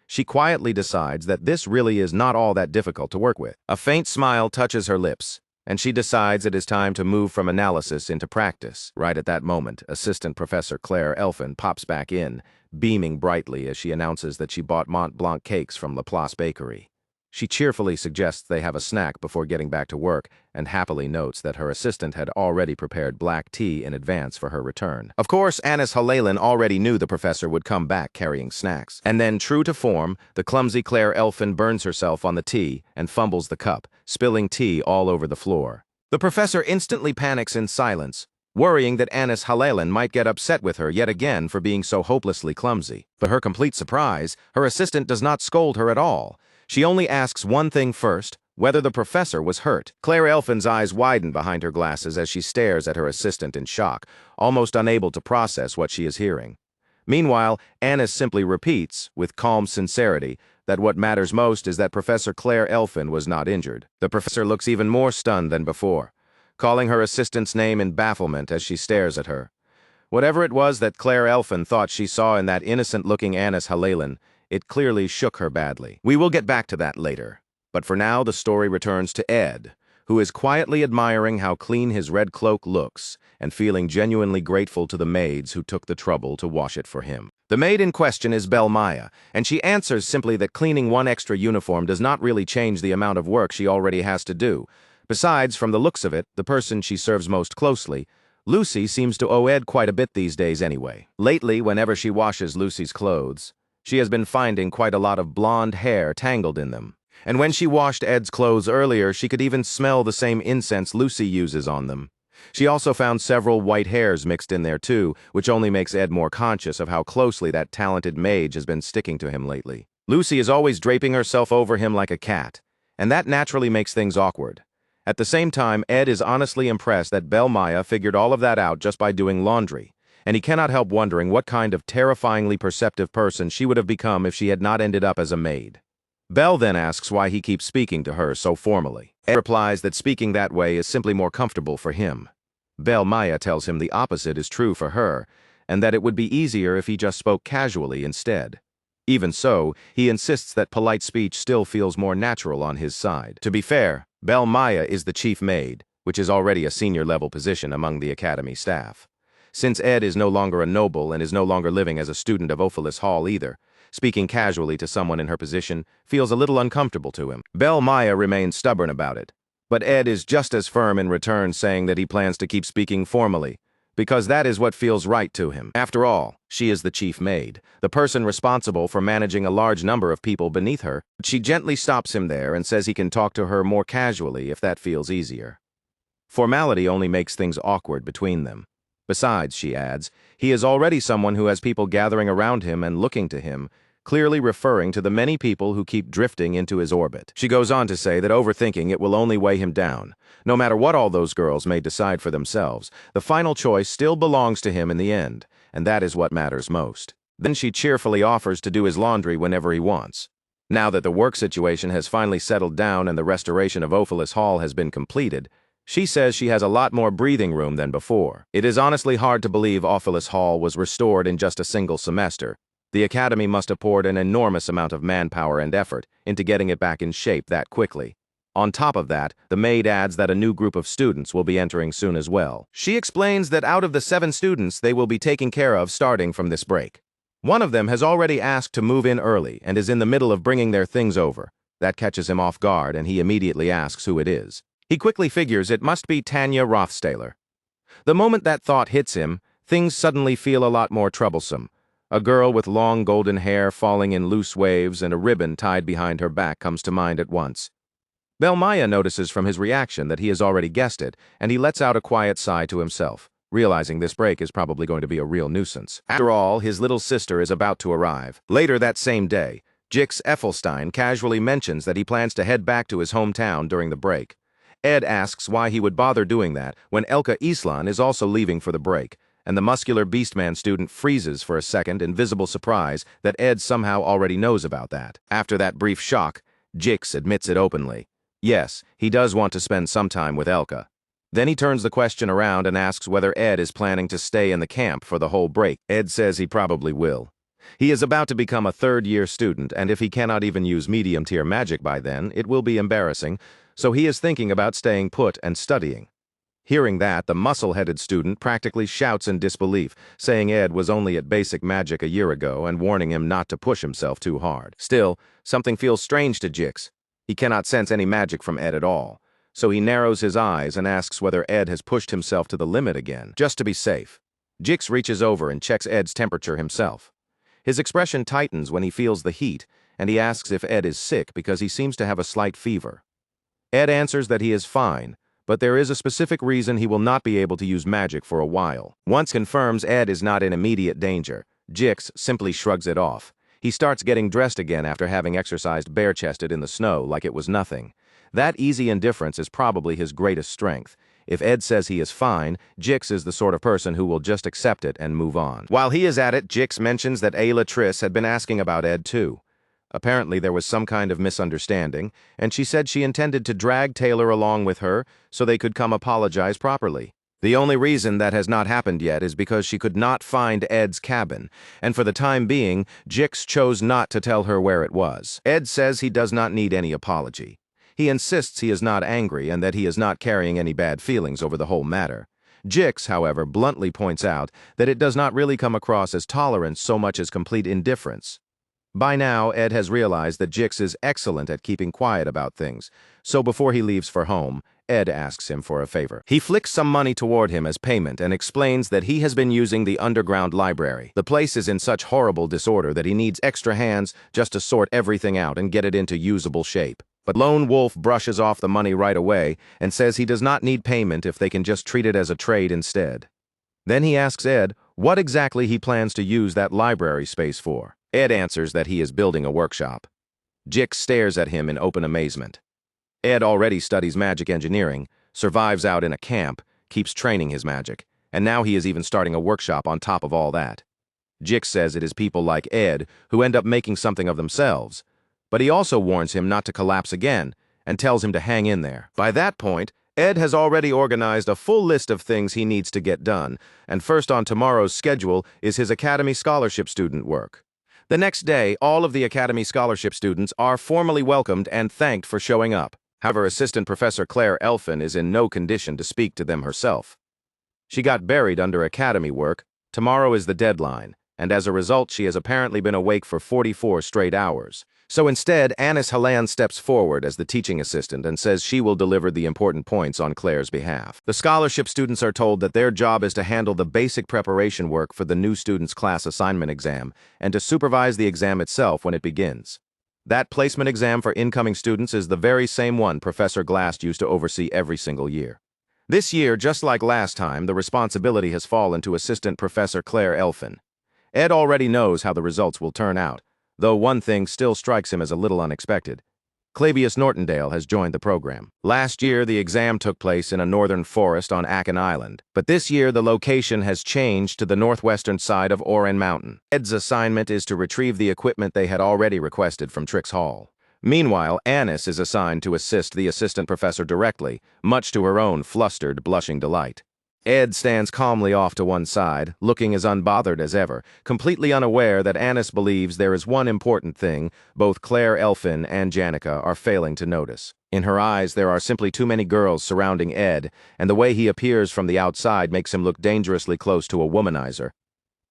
A: she quietly decides that this really is not all that difficult to work with. A faint smile touches her lips, and she decides it is time to move from analysis into practice. Right at that moment, Assistant Professor Claire Elfin pops back in, beaming brightly as she announces that she bought Mont Blanc cakes from Laplace Bakery. She cheerfully suggests they have a snack before getting back to work and happily notes that her assistant had already prepared black tea in advance for her return. Of course, Anis Halalin already knew the professor would come back carrying snacks. And then, true to form, the clumsy Claire Elfin burns herself on the tea and fumbles the cup, spilling tea all over the floor. The professor instantly panics in silence, worrying that Anis Halalin might get upset with her yet again for being so hopelessly clumsy. To her complete surprise, her assistant does not scold her at all. She only asks one thing first, whether the professor was hurt. Claire Elfin's eyes widen behind her glasses as she stares at her assistant in shock, almost unable to process what she is hearing. Meanwhile, Anis simply repeats, with calm sincerity, that what matters most is that Professor Claire Elfin was not injured. The professor looks even more stunned than before, calling her assistant's name in bafflement as she stares at her. Whatever it was that Claire Elfin thought she saw in that innocent-looking Anis Halalin, it clearly shook her badly. We will get back to that later. But for now, the story returns to Ed, who is quietly admiring how clean his red cloak looks and feeling genuinely grateful to the maids who took the trouble to wash it for him. The maid in question is Maya, and she answers simply that cleaning one extra uniform does not really change the amount of work she already has to do. Besides, from the looks of it, the person she serves most closely, Lucy, seems to owe Ed quite a bit these days anyway. Lately, whenever she washes Lucy's clothes, she has been finding quite a lot of blonde hair tangled in them. And when she washed Ed's clothes earlier, she could even smell the same incense Lucy uses on them. She also found several white hairs mixed in there too, which only makes Ed more conscious of how closely that talented mage has been sticking to him lately. Lucy is always draping herself over him like a cat, and that naturally makes things awkward. At the same time, Ed is honestly impressed that Maya figured all of that out just by doing laundry, and he cannot help wondering what kind of terrifyingly perceptive person she would have become if she had not ended up as a maid. Belle then asks why he keeps speaking to her so formally. Ed replies that speaking that way is simply more comfortable for him. Maya tells him the opposite is true for her, and that it would be easier if he just spoke casually instead. Even so, he insists that polite speech still feels more natural on his side. To be fair, Maya is the chief maid, which is already a senior-level position among the academy staff. Since Ed is no longer a noble and is no longer living as a student of Ophelis Hall either, speaking casually to someone in her position feels a little uncomfortable to him. Maya remains stubborn about it, but Ed is just as firm in return, saying that he plans to keep speaking formally, because that is what feels right to him. After all, she is the chief maid, the person responsible for managing a large number of people beneath her. She gently stops him there and says he can talk to her more casually if that feels easier. Formality only makes things awkward between them. Besides, she adds, he is already someone who has people gathering around him and looking to him, clearly referring to the many people who keep drifting into his orbit. She goes on to say that overthinking it will only weigh him down. No matter what all those girls may decide for themselves, the final choice still belongs to him in the end, and that is what matters most. Then she cheerfully offers to do his laundry whenever he wants. Now that the work situation has finally settled down and the restoration of Ophelis Hall has been completed, she says she has a lot more breathing room than before. It is honestly hard to believe Ophelis Hall was restored in just a single semester. The academy must have poured an enormous amount of manpower and effort into getting it back in shape that quickly. On top of that, the maid adds that a new group of students will be entering soon as well. She explains that out of the 7 students they will be taking care of starting from this break, one of them has already asked to move in early and is in the middle of bringing their things over. That catches him off guard and he immediately asks who it is. He quickly figures it must be Tanya Rothstaler. The moment that thought hits him, things suddenly feel a lot more troublesome. A girl with long golden hair falling in loose waves and a ribbon tied behind her back comes to mind at once. Maya notices from his reaction that he has already guessed it, and he lets out a quiet sigh to himself, realizing this break is probably going to be a real nuisance. After all, his little sister is about to arrive. Later that same day, Jix Effelstein casually mentions that he plans to head back to his hometown during the break. Ed asks why he would bother doing that when Elka Islan is also leaving for the break, and the muscular Beastman student freezes for a second in visible surprise that Ed somehow already knows about that. After that brief shock, Jix admits it openly. Yes, he does want to spend some time with Elka. Then he turns the question around and asks whether Ed is planning to stay in the camp for the whole break. Ed says he probably will. He is about to become a third-year student, and if he cannot even use medium-tier magic by then, it will be embarrassing, so he is thinking about staying put and studying. Hearing that, the muscle-headed student practically shouts in disbelief, saying Ed was only at basic magic a year ago and warning him not to push himself too hard. Still, something feels strange to Jix. He cannot sense any magic from Ed at all, so he narrows his eyes and asks whether Ed has pushed himself to the limit again, just to be safe. Jix reaches over and checks Ed's temperature himself. His expression tightens when he feels the heat, and he asks if Ed is sick because he seems to have a slight fever. Ed answers that he is fine, but there is a specific reason he will not be able to use magic for a while. Once confirms Ed is not in immediate danger, Jix simply shrugs it off. He starts getting dressed again after having exercised bare-chested in the snow like it was nothing. That easy indifference is probably his greatest strength. If Ed says he is fine, Jix is the sort of person who will just accept it and move on. While he is at it, Jix mentions that Ayla Triss had been asking about Ed too. Apparently there was some kind of misunderstanding, and she said she intended to drag Taylor along with her so they could come apologize properly. The only reason that has not happened yet is because she could not find Ed's cabin, and for the time being, Jix chose not to tell her where it was. Ed says he does not need any apology. He insists he is not angry and that he is not carrying any bad feelings over the whole matter. Jix, however, bluntly points out that it does not really come across as tolerance so much as complete indifference. By now, Ed has realized that Jix is excellent at keeping quiet about things, so before he leaves for home, Ed asks him for a favor. He flicks some money toward him as payment and explains that he has been using the underground library. The place is in such horrible disorder that he needs extra hands just to sort everything out and get it into usable shape. But Lone Wolf brushes off the money right away and says he does not need payment if they can just treat it as a trade instead. Then he asks Ed what exactly he plans to use that library space for. Ed answers that he is building a workshop. Jix stares at him in open amazement. Ed already studies magic engineering, survives out in a camp, keeps training his magic, and now he is even starting a workshop on top of all that. Jix says it is people like Ed who end up making something of themselves, but he also warns him not to collapse again and tells him to hang in there. By that point, Ed has already organized a full list of things he needs to get done, and first on tomorrow's schedule is his Academy Scholarship student work. The next day, all of the Academy Scholarship students are formally welcomed and thanked for showing up. However, Assistant Professor Claire Elfin is in no condition to speak to them herself. She got buried under Academy work. Tomorrow is the deadline, and as a result, she has apparently been awake for 44 straight hours. So instead, Anis Halan steps forward as the teaching assistant and says she will deliver the important points on Claire's behalf. The scholarship students are told that their job is to handle the basic preparation work for the new students' class assignment exam and to supervise the exam itself when it begins. That placement exam for incoming students is the very same one Professor Glass used to oversee every single year. This year, just like last time, the responsibility has fallen to Assistant Professor Claire Elfin. Ed already knows how the results will turn out, though one thing still strikes him as a little unexpected. Clavius Nortondale has joined the program. Last year, the exam took place in a northern forest on Akan Island, but this year the location has changed to the northwestern side of Oren Mountain. Ed's assignment is to retrieve the equipment they had already requested from Trix Hall. Meanwhile, Anis is assigned to assist the assistant professor directly, much to her own flustered, blushing delight. Ed stands calmly off to one side, looking as unbothered as ever, completely unaware that Anis believes there is one important thing both Claire Elfin and Janica are failing to notice. In her eyes, there are simply too many girls surrounding Ed, and the way he appears from the outside makes him look dangerously close to a womanizer.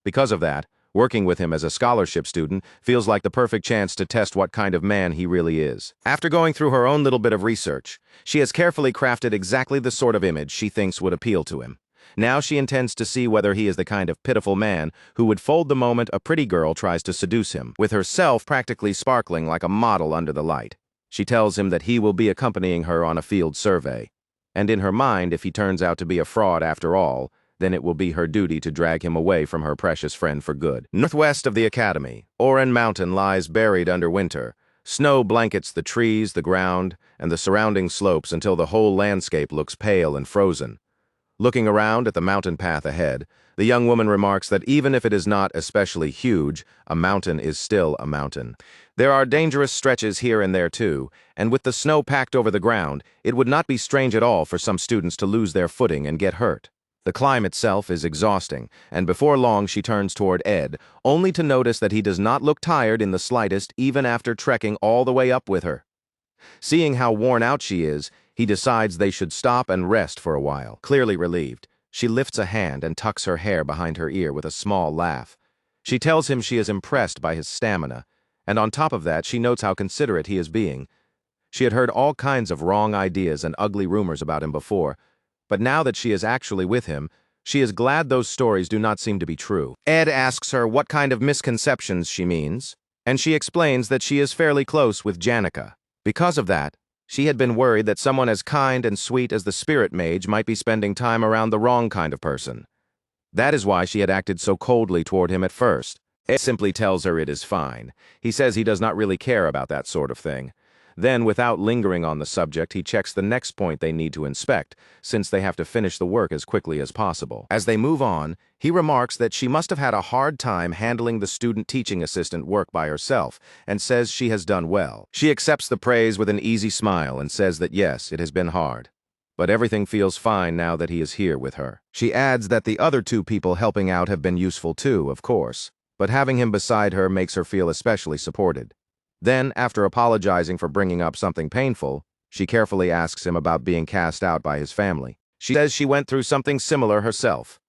A: Because of that, working with him as a scholarship student feels like the perfect chance to test what kind of man he really is. After going through her own little bit of research, she has carefully crafted exactly the sort of image she thinks would appeal to him. Now she intends to see whether he is the kind of pitiful man who would fold the moment a pretty girl tries to seduce him, with herself practically sparkling like a model under the light. She tells him that he will be accompanying her on a field survey. And in her mind, if he turns out to be a fraud after all, then it will be her duty to drag him away from her precious friend for good. Northwest of the Academy, Oren Mountain lies buried under winter, Snow blankets the trees, the ground, and the surrounding slopes until the whole landscape looks pale and frozen. Looking around at the mountain path ahead, the young woman remarks that even if it is not especially huge, a mountain is still a mountain. There are dangerous stretches here and there too, and with the snow packed over the ground, it would not be strange at all for some students to lose their footing and get hurt. The climb itself is exhausting, and before long she turns toward Ed, only to notice that he does not look tired in the slightest even after trekking all the way up with her. Seeing how worn out she is, he decides they should stop and rest for a while. Clearly relieved, she lifts a hand and tucks her hair behind her ear with a small laugh. She tells him she is impressed by his stamina, and on top of that she notes how considerate he is being. She had heard all kinds of wrong ideas and ugly rumors about him before, but now that she is actually with him, she is glad those stories do not seem to be true. Ed asks her what kind of misconceptions she means, and she explains that she is fairly close with Janica. Because of that, she had been worried that someone as kind and sweet as the spirit mage might be spending time around the wrong kind of person. That is why she had acted so coldly toward him at first. Ed simply tells her it is fine. He says he does not really care about that sort of thing. Then, without lingering on the subject, he checks the next point they need to inspect, since they have to finish the work as quickly as possible. As they move on, he remarks that she must have had a hard time handling the student teaching assistant work by herself, and says she has done well. She accepts the praise with an easy smile and says that yes, it has been hard. But everything feels fine now that he is here with her. She adds that the other two people helping out have been useful too, of course, but having him beside her makes her feel especially supported. Then, after apologizing for bringing up something painful, she carefully asks him about being cast out by his family. She says she went through something similar herself.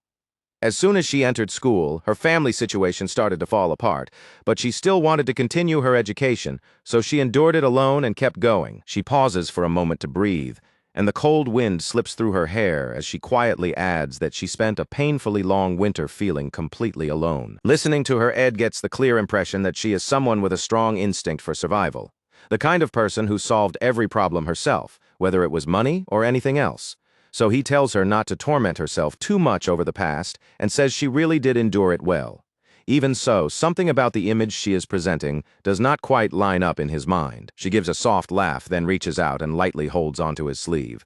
A: As soon as she entered school, her family situation started to fall apart, but she still wanted to continue her education, so she endured it alone and kept going. She pauses for a moment to breathe, and the cold wind slips through her hair as she quietly adds that she spent a painfully long winter feeling completely alone. Listening to her, Ed gets the clear impression that she is someone with a strong instinct for survival. The kind of person who solved every problem herself, whether it was money or anything else. So he tells her not to torment herself too much over the past and says she really did endure it well. Even so, something about the image she is presenting does not quite line up in his mind. She gives a soft laugh, then reaches out and lightly holds onto his sleeve.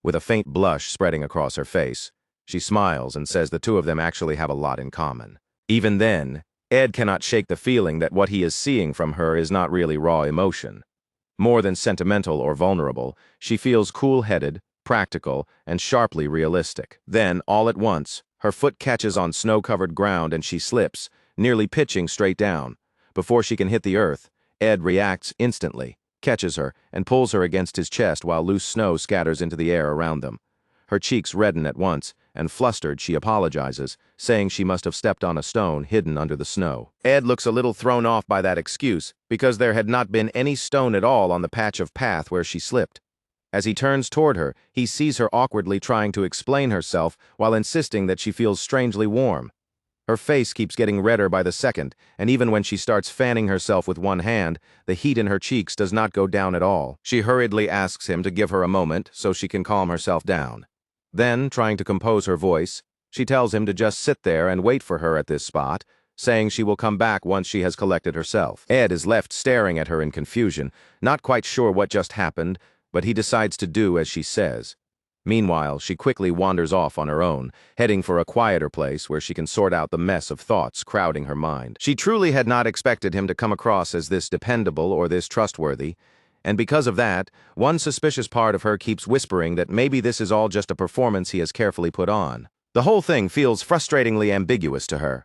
A: With a faint blush spreading across her face, she smiles and says the two of them actually have a lot in common. Even then, Ed cannot shake the feeling that what he is seeing from her is not really raw emotion. More than sentimental or vulnerable, she feels cool-headed, practical, and sharply realistic. Then, all at once, her foot catches on snow-covered ground and she slips, nearly pitching straight down. Before she can hit the earth, Ed reacts instantly, catches her, and pulls her against his chest while loose snow scatters into the air around them. Her cheeks redden at once, and flustered she apologizes, saying she must have stepped on a stone hidden under the snow. Ed looks a little thrown off by that excuse, because there had not been any stone at all on the patch of path where she slipped. As he turns toward her, he sees her awkwardly trying to explain herself while insisting that she feels strangely warm. Her face keeps getting redder by the second, and even when she starts fanning herself with one hand, the heat in her cheeks does not go down at all. She hurriedly asks him to give her a moment so she can calm herself down. Then, trying to compose her voice, she tells him to just sit there and wait for her at this spot, saying she will come back once she has collected herself. Ed is left staring at her in confusion, not quite sure what just happened, but he decides to do as she says. Meanwhile, she quickly wanders off on her own, heading for a quieter place where she can sort out the mess of thoughts crowding her mind. She truly had not expected him to come across as this dependable or this trustworthy, and because of that, one suspicious part of her keeps whispering that maybe this is all just a performance he has carefully put on. The whole thing feels frustratingly ambiguous to her.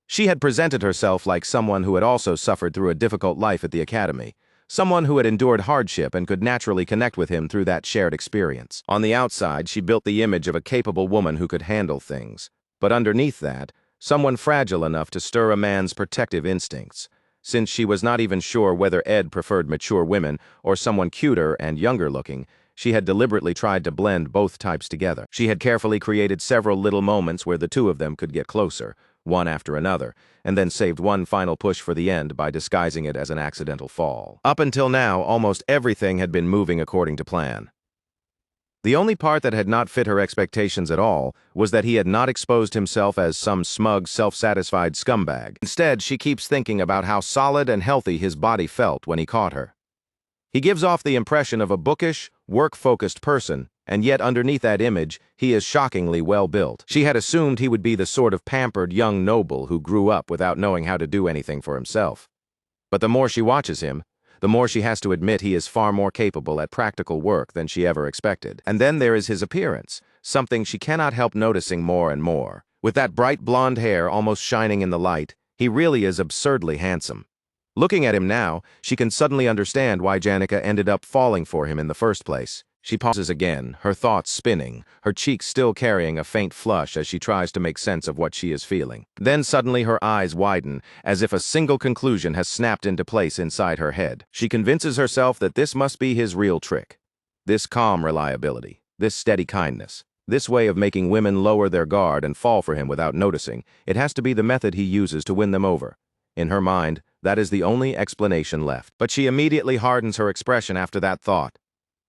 A: She had presented herself like someone who had also suffered through a difficult life at the academy, someone who had endured hardship and could naturally connect with him through that shared experience. On the outside, she built the image of a capable woman who could handle things. But underneath that, someone fragile enough to stir a man's protective instincts. Since she was not even sure whether Ed preferred mature women or someone cuter and younger looking, she had deliberately tried to blend both types together. She had carefully created several little moments where the two of them could get closer, one after another, and then saved one final push for the end by disguising it as an accidental fall. Up until now, almost everything had been moving according to plan. The only part that had not fit her expectations at all was that he had not exposed himself as some smug, self-satisfied scumbag. Instead, she keeps thinking about how solid and healthy his body felt when he caught her. He gives off the impression of a bookish, work-focused person, and yet underneath that image, he is shockingly well-built. She had assumed he would be the sort of pampered young noble who grew up without knowing how to do anything for himself. But the more she watches him, the more she has to admit he is far more capable at practical work than she ever expected. And then there is his appearance, something she cannot help noticing more and more. With that bright blonde hair almost shining in the light, he really is absurdly handsome. Looking at him now, she can suddenly understand why Janica ended up falling for him in the first place. She pauses again, her thoughts spinning, her cheeks still carrying a faint flush as she tries to make sense of what she is feeling. Then suddenly her eyes widen, as if a single conclusion has snapped into place inside her head. She convinces herself that this must be his real trick. This calm reliability, this steady kindness, this way of making women lower their guard and fall for him without noticing, it has to be the method he uses to win them over. In her mind, that is the only explanation left. But she immediately hardens her expression after that thought.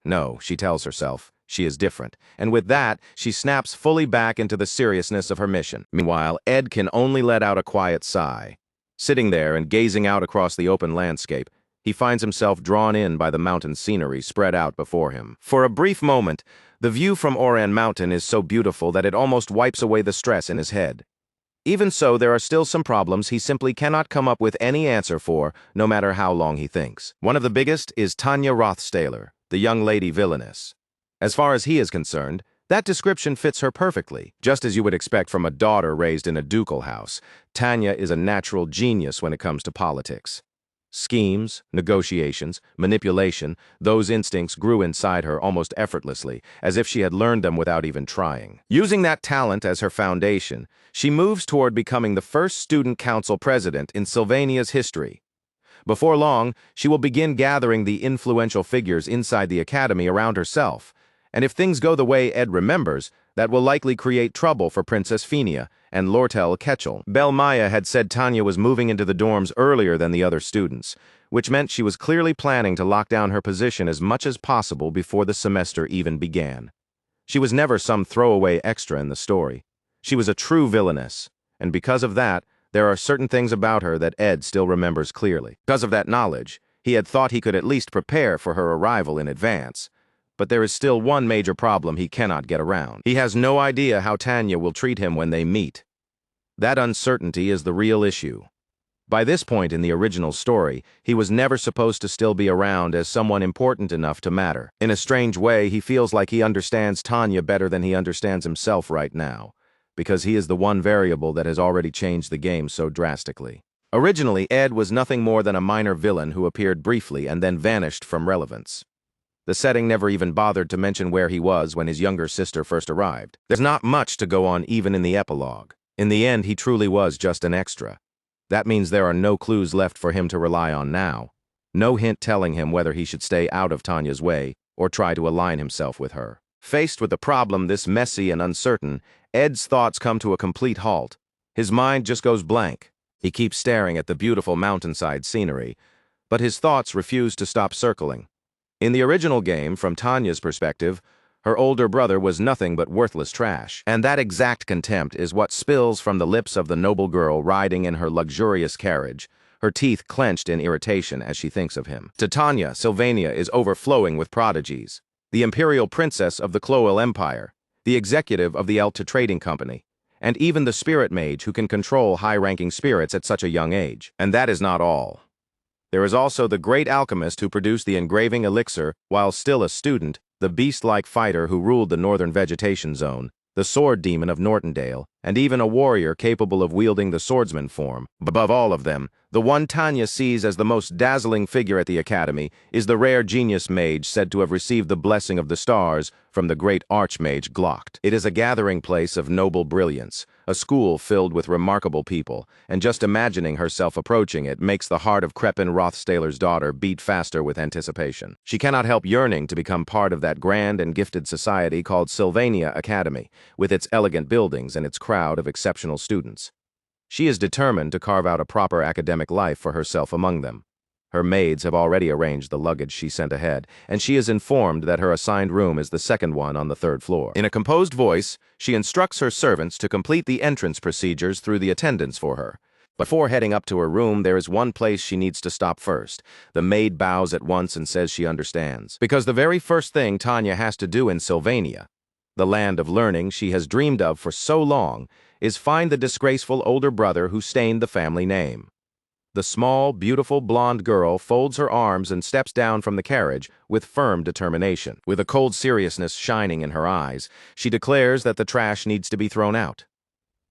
A: No, she tells herself, she is different, and with that, she snaps fully back into the seriousness of her mission. Meanwhile, Ed can only let out a quiet sigh. Sitting there and gazing out across the open landscape, he finds himself drawn in by the mountain scenery spread out before him. For a brief moment, the view from Oran Mountain is so beautiful that it almost wipes away the stress in his head. Even so, there are still some problems he simply cannot come up with any answer for, no matter how long he thinks. One of the biggest is Tanya Rothstaler, the young lady villainess. As far as he is concerned, that description fits her perfectly. Just as you would expect from a daughter raised in a ducal house, Tanya is a natural genius when it comes to politics. Schemes, negotiations, manipulation, those instincts grew inside her almost effortlessly, as if she had learned them without even trying. Using that talent as her foundation, she moves toward becoming the first student council president in Sylvania's history. Before long, she will begin gathering the influential figures inside the academy around herself, and if things go the way Ed remembers, that will likely create trouble for Princess Fenia and Lortel Ketchel. Belmaya had said Tanya was moving into the dorms earlier than the other students, which meant she was clearly planning to lock down her position as much as possible before the semester even began. She was never some throwaway extra in the story. She was a true villainess, and because of that, there are certain things about her that Ed still remembers clearly. Because of that knowledge, he had thought he could at least prepare for her arrival in advance. But there is still one major problem he cannot get around. He has no idea how Tanya will treat him when they meet. That uncertainty is the real issue. By this point in the original story, he was never supposed to still be around as someone important enough to matter. In a strange way, he feels like he understands Tanya better than he understands himself right now, because he is the one variable that has already changed the game so drastically. Originally, Ed was nothing more than a minor villain who appeared briefly and then vanished from relevance. The setting never even bothered to mention where he was when his younger sister first arrived. There's not much to go on even in the epilogue. In the end, he truly was just an extra. That means there are no clues left for him to rely on now. No hint telling him whether he should stay out of Tanya's way or try to align himself with her. Faced with a problem this messy and uncertain, Ed's thoughts come to a complete halt. His mind just goes blank. He keeps staring at the beautiful mountainside scenery, but his thoughts refuse to stop circling. In the original game, from Tanya's perspective, her older brother was nothing but worthless trash, and that exact contempt is what spills from the lips of the noble girl riding in her luxurious carriage, her teeth clenched in irritation as she thinks of him. To Tanya, Sylvania is overflowing with prodigies. The imperial princess of the Cloel Empire, the executive of the Elta Trading Company, and even the spirit mage who can control high-ranking spirits at such a young age. And that is not all. There is also the great alchemist who produced the engraving elixir while still a student, the beast-like fighter who ruled the northern vegetation zone, the sword demon of Nortondale, and even a warrior capable of wielding the swordsman form. Above all of them, the one Tanya sees as the most dazzling figure at the academy is the rare genius mage said to have received the blessing of the stars from the great archmage Glocht. It is a gathering place of noble brilliance, a school filled with remarkable people, and just imagining herself approaching it makes the heart of Crepin Rothstaler's daughter beat faster with anticipation. She cannot help yearning to become part of that grand and gifted society called Sylvania Academy, with its elegant buildings and its crowd of exceptional students. She is determined to carve out a proper academic life for herself among them. Her maids have already arranged the luggage she sent ahead, and she is informed that her assigned room is the second one on the third floor. In a composed voice, she instructs her servants to complete the entrance procedures through the attendants for her. Before heading up to her room, there is one place she needs to stop first. The maid bows at once and says she understands. Because the very first thing Tanya has to do in Sylvania, the land of learning she has dreamed of for so long, is find the disgraceful older brother who stained the family name. The small, beautiful blonde girl folds her arms and steps down from the carriage with firm determination. With a cold seriousness shining in her eyes, she declares that the trash needs to be thrown out.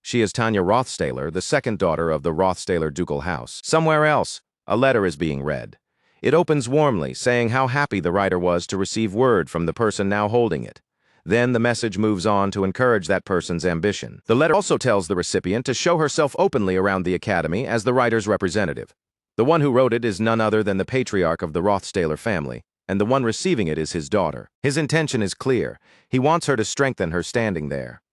A: She is Tanya Rothstaler, the second daughter of the Rothstaler ducal house. Somewhere else, a letter is being read. It opens warmly, saying how happy the writer was to receive word from the person now holding it. Then the message moves on to encourage that person's ambition. The letter also tells the recipient to show herself openly around the academy as the writer's representative. The one who wrote it is none other than the patriarch of the Rothstaler family, and the one receiving it is his daughter. His intention is clear. He wants her to strengthen her standing there.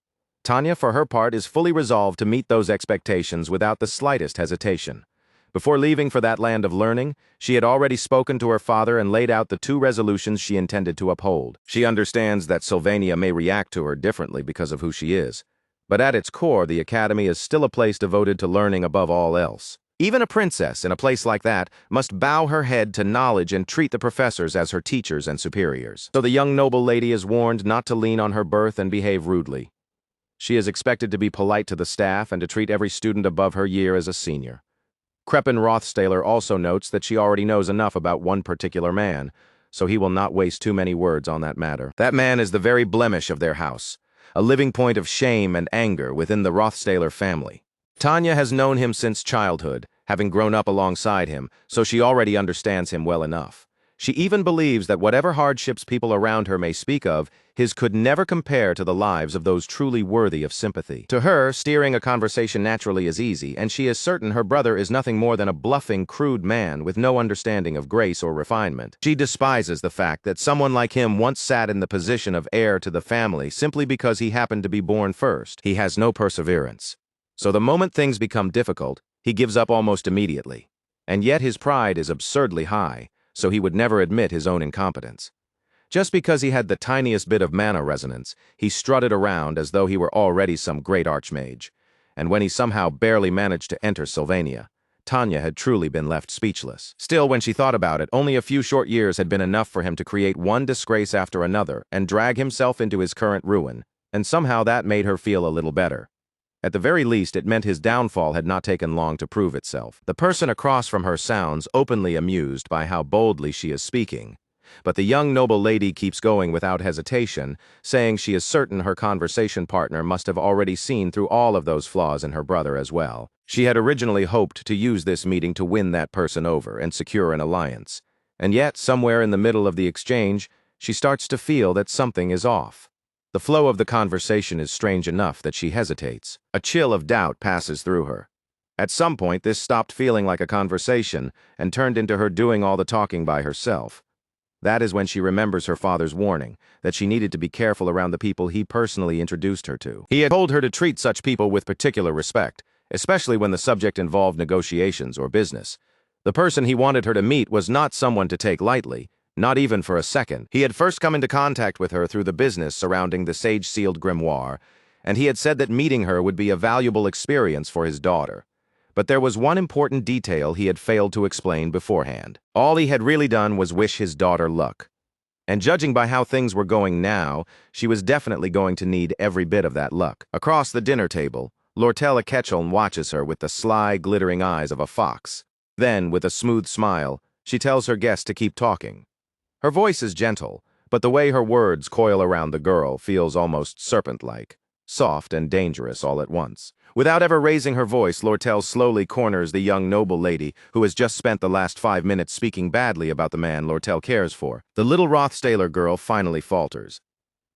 A: Tanya, for her part, is fully resolved to meet those expectations without the slightest hesitation. Before leaving for that land of learning, she had already spoken to her father and laid out the 2 resolutions she intended to uphold. She understands that Sylvania may react to her differently because of who she is, but at its core, the academy is still a place devoted to learning above all else. Even a princess in a place like that must bow her head to knowledge and treat the professors as her teachers and superiors. So the young noble lady is warned not to lean on her birth and behave rudely. She is expected to be polite to the staff and to treat every student above her year as a senior. Crepin Rothstaler also notes that she already knows enough about one particular man, so he will not waste too many words on that matter. That man is the very blemish of their house, a living point of shame and anger within the Rothstaler family. Tanya has known him since childhood, having grown up alongside him, so she already understands him well enough. She even believes that whatever hardships people around her may speak of, his could never compare to the lives of those truly worthy of sympathy. To her, steering a conversation naturally is easy, and she is certain her brother is nothing more than a bluffing, crude man with no understanding of grace or refinement. She despises the fact that someone like him once sat in the position of heir to the family simply because he happened to be born first. He has no perseverance. So the moment things become difficult, he gives up almost immediately. And yet his pride is absurdly high, so he would never admit his own incompetence. Just because he had the tiniest bit of mana resonance, he strutted around as though he were already some great archmage. And when he somehow barely managed to enter Sylvania, Tanya had truly been left speechless. Still, when she thought about it, only a few short years had been enough for him to create one disgrace after another and drag himself into his current ruin, and somehow that made her feel a little better. At the very least, it meant his downfall had not taken long to prove itself. The person across from her sounds openly amused by how boldly she is speaking. But the young noble lady keeps going without hesitation, saying she is certain her conversation partner must have already seen through all of those flaws in her brother as well. She had originally hoped to use this meeting to win that person over and secure an alliance. And yet, somewhere in the middle of the exchange, she starts to feel that something is off. The flow of the conversation is strange enough that she hesitates. A chill of doubt passes through her. At some point, this stopped feeling like a conversation and turned into her doing all the talking by herself. That is when she remembers her father's warning, that she needed to be careful around the people he personally introduced her to. He had told her to treat such people with particular respect, especially when the subject involved negotiations or business. The person he wanted her to meet was not someone to take lightly, not even for a second. He had first come into contact with her through the business surrounding the sage-sealed grimoire, and he had said that meeting her would be a valuable experience for his daughter. But there was one important detail he had failed to explain beforehand. All he had really done was wish his daughter luck. And judging by how things were going now, she was definitely going to need every bit of that luck. Across the dinner table, Lortella Ketchum watches her with the sly, glittering eyes of a fox. Then, with a smooth smile, she tells her guest to keep talking. Her voice is gentle, but the way her words coil around the girl feels almost serpent-like, soft and dangerous all at once. Without ever raising her voice, Lortel slowly corners the young noble lady who has just spent the last 5 minutes speaking badly about the man Lortel cares for. The little Rothstaler girl finally falters.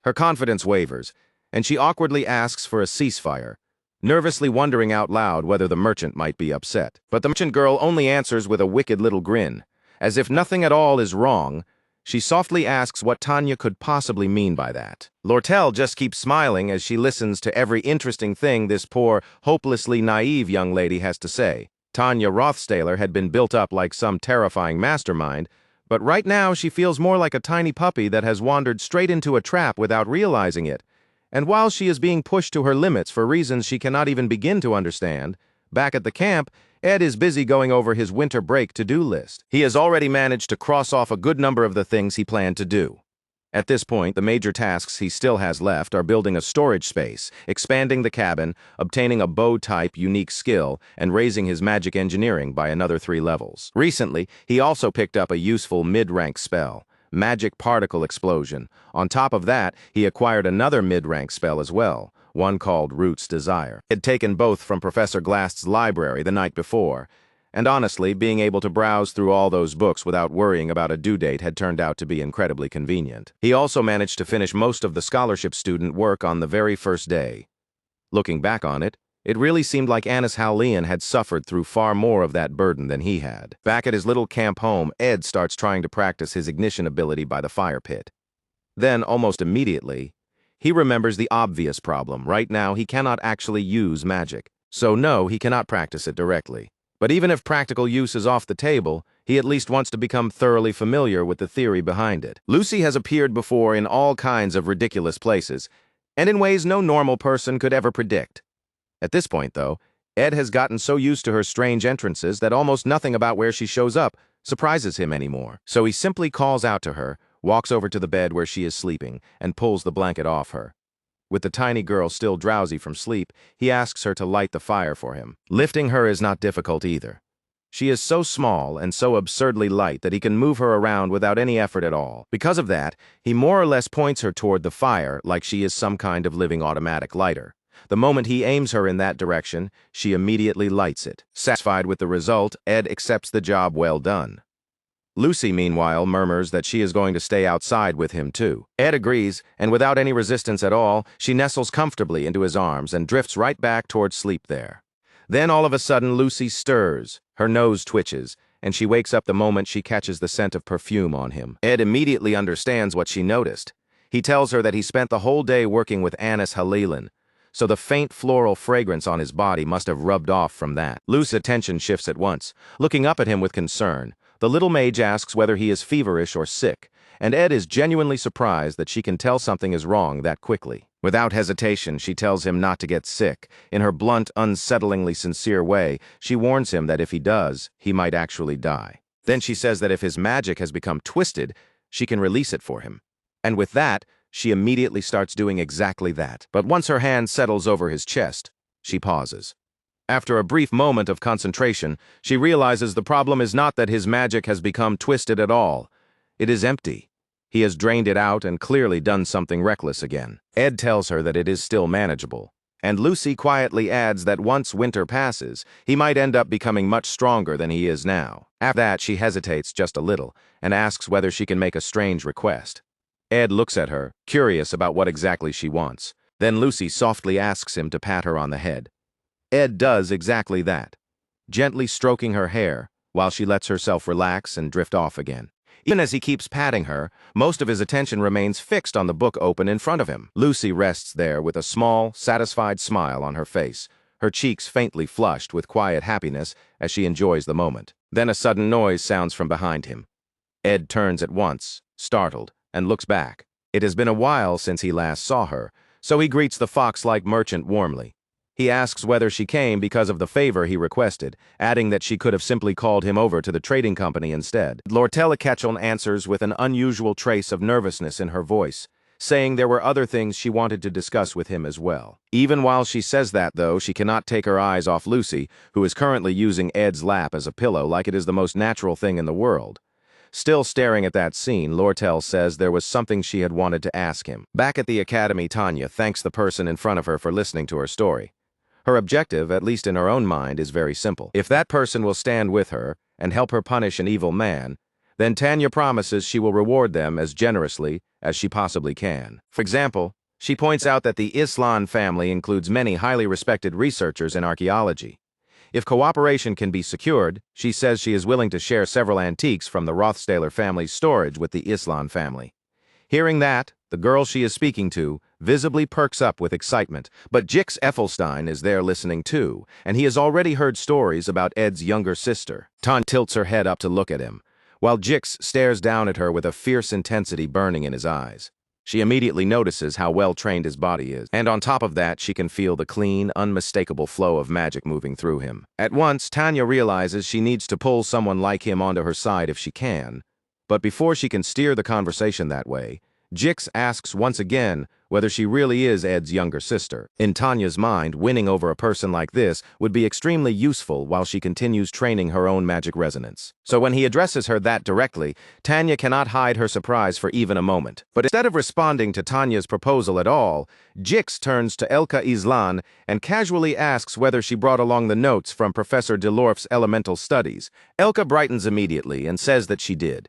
A: Her confidence wavers, and she awkwardly asks for a ceasefire, nervously wondering out loud whether the merchant might be upset. But the merchant girl only answers with a wicked little grin. As if nothing at all is wrong, she softly asks what Tanya could possibly mean by that. Lortel just keeps smiling as she listens to every interesting thing this poor, hopelessly naive young lady has to say. Tanya Rothstaler had been built up like some terrifying mastermind, but right now she feels more like a tiny puppy that has wandered straight into a trap without realizing it. And while she is being pushed to her limits for reasons she cannot even begin to understand, Back at the camp, Ed is busy going over his winter break to-do list. He has already managed to cross off a good number of the things he planned to do. At this point, the major tasks he still has left are building a storage space, expanding the cabin, obtaining a bow-type unique skill, and raising his magic engineering by another 3 levels. Recently, he also picked up a useful mid-rank spell, Magic Particle Explosion. On top of that, he acquired another mid-rank spell as well, one called Root's Desire. He had taken both from Professor Glast's library the night before, and honestly, being able to browse through all those books without worrying about a due date had turned out to be incredibly convenient. He also managed to finish most of the scholarship student work on the very first day. Looking back on it, it really seemed like Anis Halian had suffered through far more of that burden than he had. Back at his little camp home, Ed starts trying to practice his ignition ability by the fire pit. Then, almost immediately, he remembers the obvious problem. Right now, he cannot actually use magic. So no, he cannot practice it directly. But even if practical use is off the table, he at least wants to become thoroughly familiar with the theory behind it. Lucy has appeared before in all kinds of ridiculous places, and in ways no normal person could ever predict. At this point, though, Ed has gotten so used to her strange entrances that almost nothing about where she shows up surprises him anymore. So he simply calls out to her, walks over to the bed where she is sleeping, and pulls the blanket off her. With the tiny girl still drowsy from sleep, he asks her to light the fire for him. Lifting her is not difficult either. She is so small and so absurdly light that he can move her around without any effort at all. Because of that, he more or less points her toward the fire like she is some kind of living automatic lighter. The moment he aims her in that direction, she immediately lights it. Satisfied with the result, Ed accepts the job well done. Lucy, meanwhile, murmurs that she is going to stay outside with him, too. Ed agrees, and without any resistance at all, she nestles comfortably into his arms and drifts right back towards sleep there. Then, all of a sudden, Lucy stirs, her nose twitches, and she wakes up the moment she catches the scent of perfume on him. Ed immediately understands what she noticed. He tells her that he spent the whole day working with Anis Halilan, so the faint floral fragrance on his body must have rubbed off from that. Lucy's attention shifts at once. Looking up at him with concern, the little mage asks whether he is feverish or sick, and Ed is genuinely surprised that she can tell something is wrong that quickly. Without hesitation, she tells him not to get sick. In her blunt, unsettlingly sincere way, she warns him that if he does, he might actually die. Then she says that if his magic has become twisted, she can release it for him. And with that, she immediately starts doing exactly that. But once her hand settles over his chest, she pauses. After a brief moment of concentration, she realizes the problem is not that his magic has become twisted at all. It is empty. He has drained it out and clearly done something reckless again. Ed tells her that it is still manageable, and Lucy quietly adds that once winter passes, he might end up becoming much stronger than he is now. After that, she hesitates just a little and asks whether she can make a strange request. Ed looks at her, curious about what exactly she wants. Then Lucy softly asks him to pat her on the head. Ed does exactly that, gently stroking her hair while she lets herself relax and drift off again. Even as he keeps patting her, most of his attention remains fixed on the book open in front of him. Lucy rests there with a small, satisfied smile on her face, her cheeks faintly flushed with quiet happiness as she enjoys the moment. Then a sudden noise sounds from behind him. Ed turns at once, startled, and looks back. It has been a while since he last saw her, so he greets the fox-like merchant warmly. He asks whether she came because of the favor he requested, adding that she could have simply called him over to the trading company instead. Lortelaketchel answers with an unusual trace of nervousness in her voice, saying there were other things she wanted to discuss with him as well. Even while she says that, though, she cannot take her eyes off Lucy, who is currently using Ed's lap as a pillow like it is the most natural thing in the world. Still staring at that scene, Lortel says there was something she had wanted to ask him. Back at the academy, Tanya thanks the person in front of her for listening to her story. Her objective, at least in her own mind, is very simple. If that person will stand with her and help her punish an evil man, then Tanya promises she will reward them as generously as she possibly can. For example, she points out that the Islan family includes many highly respected researchers in archaeology. If cooperation can be secured, she says she is willing to share several antiques from the Rothstaler family's storage with the Islan family. Hearing that, the girl she is speaking to visibly perks up with excitement, but Jix Effelstein is there listening too, and he has already heard stories about Ed's younger sister. Tanya tilts her head up to look at him, while Jix stares down at her with a fierce intensity burning in his eyes. She immediately notices how well-trained his body is, and on top of that, she can feel the clean, unmistakable flow of magic moving through him. At once, Tanya realizes she needs to pull someone like him onto her side if she can, but before she can steer the conversation that way, Jix asks once again whether she really is Ed's younger sister. In Tanya's mind, winning over a person like this would be extremely useful while she continues training her own magic resonance. So when he addresses her that directly, Tanya cannot hide her surprise for even a moment. But instead of responding to Tanya's proposal at all, Jix turns to Elka Islan and casually asks whether she brought along the notes from Professor Delorf's elemental studies. Elka brightens immediately and says that she did.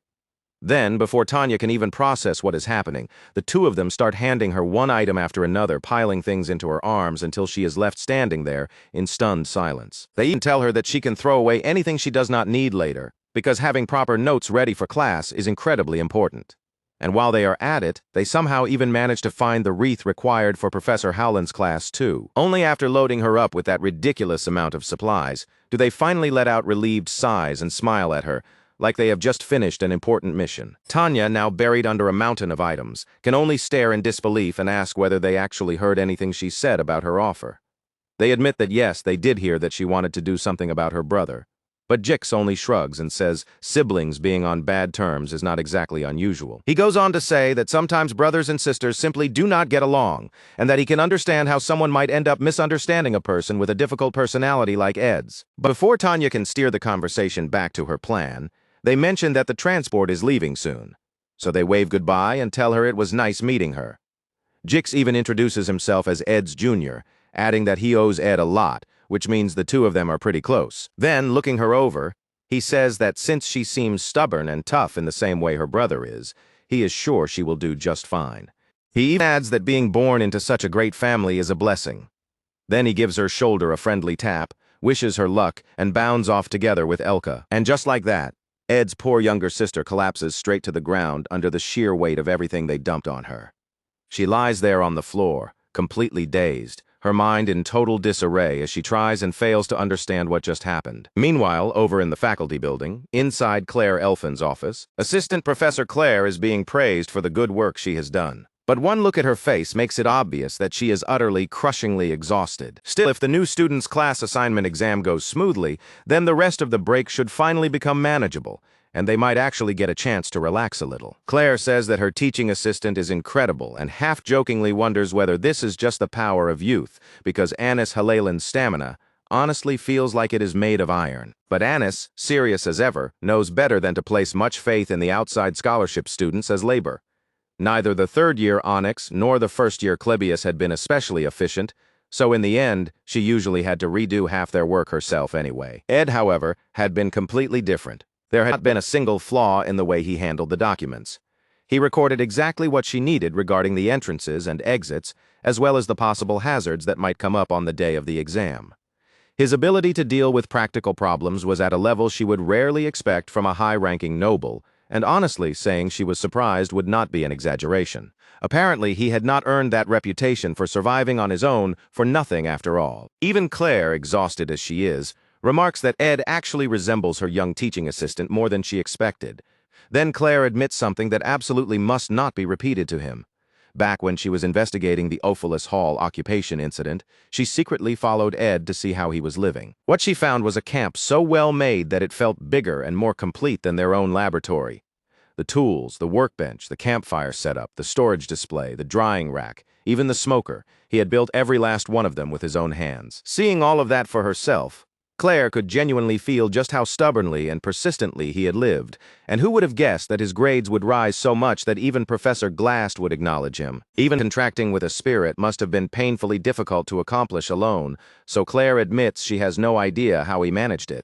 A: Then, before Tanya can even process what is happening, the two of them start handing her one item after another, piling things into her arms until she is left standing there in stunned silence. They even tell her that she can throw away anything she does not need later, because having proper notes ready for class is incredibly important. And while they are at it, they somehow even manage to find the wreath required for Professor Howland's class too. Only after loading her up with that ridiculous amount of supplies do they finally let out relieved sighs and smile at her, like they have just finished an important mission. Tanya, now buried under a mountain of items, can only stare in disbelief and ask whether they actually heard anything she said about her offer. They admit that yes, they did hear that she wanted to do something about her brother, but Jix only shrugs and says siblings being on bad terms is not exactly unusual. He goes on to say that sometimes brothers and sisters simply do not get along, and that he can understand how someone might end up misunderstanding a person with a difficult personality like Ed's. But before Tanya can steer the conversation back to her plan, they mention that the transport is leaving soon, so they wave goodbye and tell her it was nice meeting her. Jix even introduces himself as Ed's junior, adding that he owes Ed a lot, which means the two of them are pretty close. Then, looking her over, he says that since she seems stubborn and tough in the same way her brother is, he is sure she will do just fine. He even adds that being born into such a great family is a blessing. Then he gives her shoulder a friendly tap, wishes her luck, and bounds off together with Elka. And just like that, Ed's poor younger sister collapses straight to the ground under the sheer weight of everything they dumped on her. She lies there on the floor, completely dazed, her mind in total disarray as she tries and fails to understand what just happened. Meanwhile, over in the faculty building, inside Claire Elfin's office, Assistant Professor Claire is being praised for the good work she has done. But one look at her face makes it obvious that she is utterly, crushingly exhausted. Still, if the new student's class assignment exam goes smoothly, then the rest of the break should finally become manageable, and they might actually get a chance to relax a little. Claire says that her teaching assistant is incredible and half-jokingly wonders whether this is just the power of youth, because Anis Halalan's stamina honestly feels like it is made of iron. But Anis, serious as ever, knows better than to place much faith in the outside scholarship students as labor. Neither the third-year Onyx nor the first-year Klebius had been especially efficient, so in the end, she usually had to redo half their work herself anyway. Ed, however, had been completely different. There had not been a single flaw in the way he handled the documents. He recorded exactly what she needed regarding the entrances and exits, as well as the possible hazards that might come up on the day of the exam. His ability to deal with practical problems was at a level she would rarely expect from a high-ranking noble, and honestly, saying she was surprised would not be an exaggeration. Apparently, he had not earned that reputation for surviving on his own for nothing after all. Even Claire, exhausted as she is, remarks that Ed actually resembles her young teaching assistant more than she expected. Then Claire admits something that absolutely must not be repeated to him. Back when she was investigating the Ophelus Hall occupation incident, she secretly followed Ed to see how he was living. What she found was a camp so well made that it felt bigger and more complete than their own laboratory. The tools, the workbench, the campfire setup, the storage display, the drying rack, even the smoker, he had built every last one of them with his own hands. Seeing all of that for herself, Claire could genuinely feel just how stubbornly and persistently he had lived, and who would have guessed that his grades would rise so much that even Professor Glast would acknowledge him. Even contracting with a spirit must have been painfully difficult to accomplish alone, so Claire admits she has no idea how he managed it.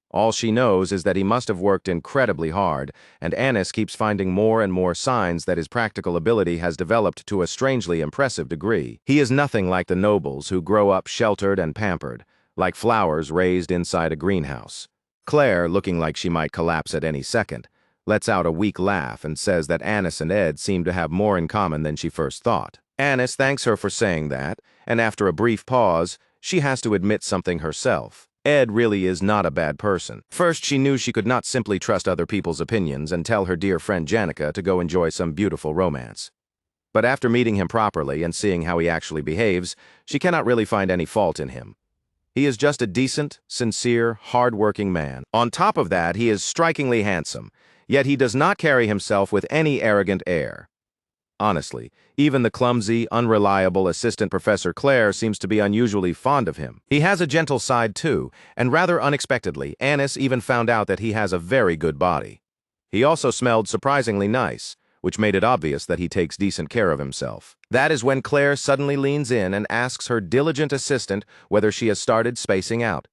A: All she knows is that he must have worked incredibly hard, and Anis keeps finding more and more signs that his practical ability has developed to a strangely impressive degree. He is nothing like the nobles who grow up sheltered and pampered, like flowers raised inside a greenhouse. Claire, looking like she might collapse at any second, lets out a weak laugh and says that Anis and Ed seem to have more in common than she first thought. Anis thanks her for saying that, and after a brief pause, she has to admit something herself. Ed really is not a bad person. First, she knew she could not simply trust other people's opinions and tell her dear friend Janica to go enjoy some beautiful romance. But after meeting him properly and seeing how he actually behaves, she cannot really find any fault in him. He is just a decent, sincere, hard-working man. On top of that, he is strikingly handsome, yet he does not carry himself with any arrogant air. Honestly, even the clumsy, unreliable assistant Professor Claire seems to be unusually fond of him. He has a gentle side too, and rather unexpectedly, Anis even found out that he has a very good body. He also smelled surprisingly nice, which made it obvious that he takes decent care of himself. That is when Claire suddenly leans in and asks her diligent assistant whether she has started spacing out.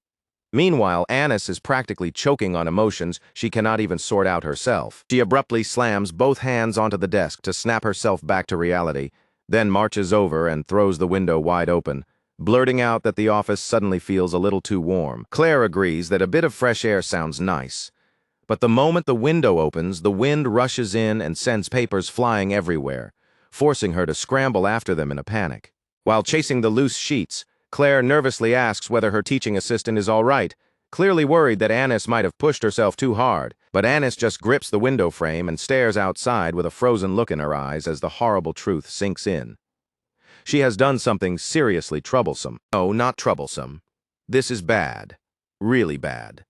A: Meanwhile, Anis is practically choking on emotions she cannot even sort out herself. She abruptly slams both hands onto the desk to snap herself back to reality, then marches over and throws the window wide open, blurting out that the office suddenly feels a little too warm. Claire agrees that a bit of fresh air sounds nice. But the moment the window opens, the wind rushes in and sends papers flying everywhere, forcing her to scramble after them in a panic. While chasing the loose sheets, Claire nervously asks whether her teaching assistant is all right, clearly worried that Anis might have pushed herself too hard. But Anis just grips the window frame and stares outside with a frozen look in her eyes as the horrible truth sinks in. She has done something seriously troublesome. No, not troublesome. This is bad. Really bad.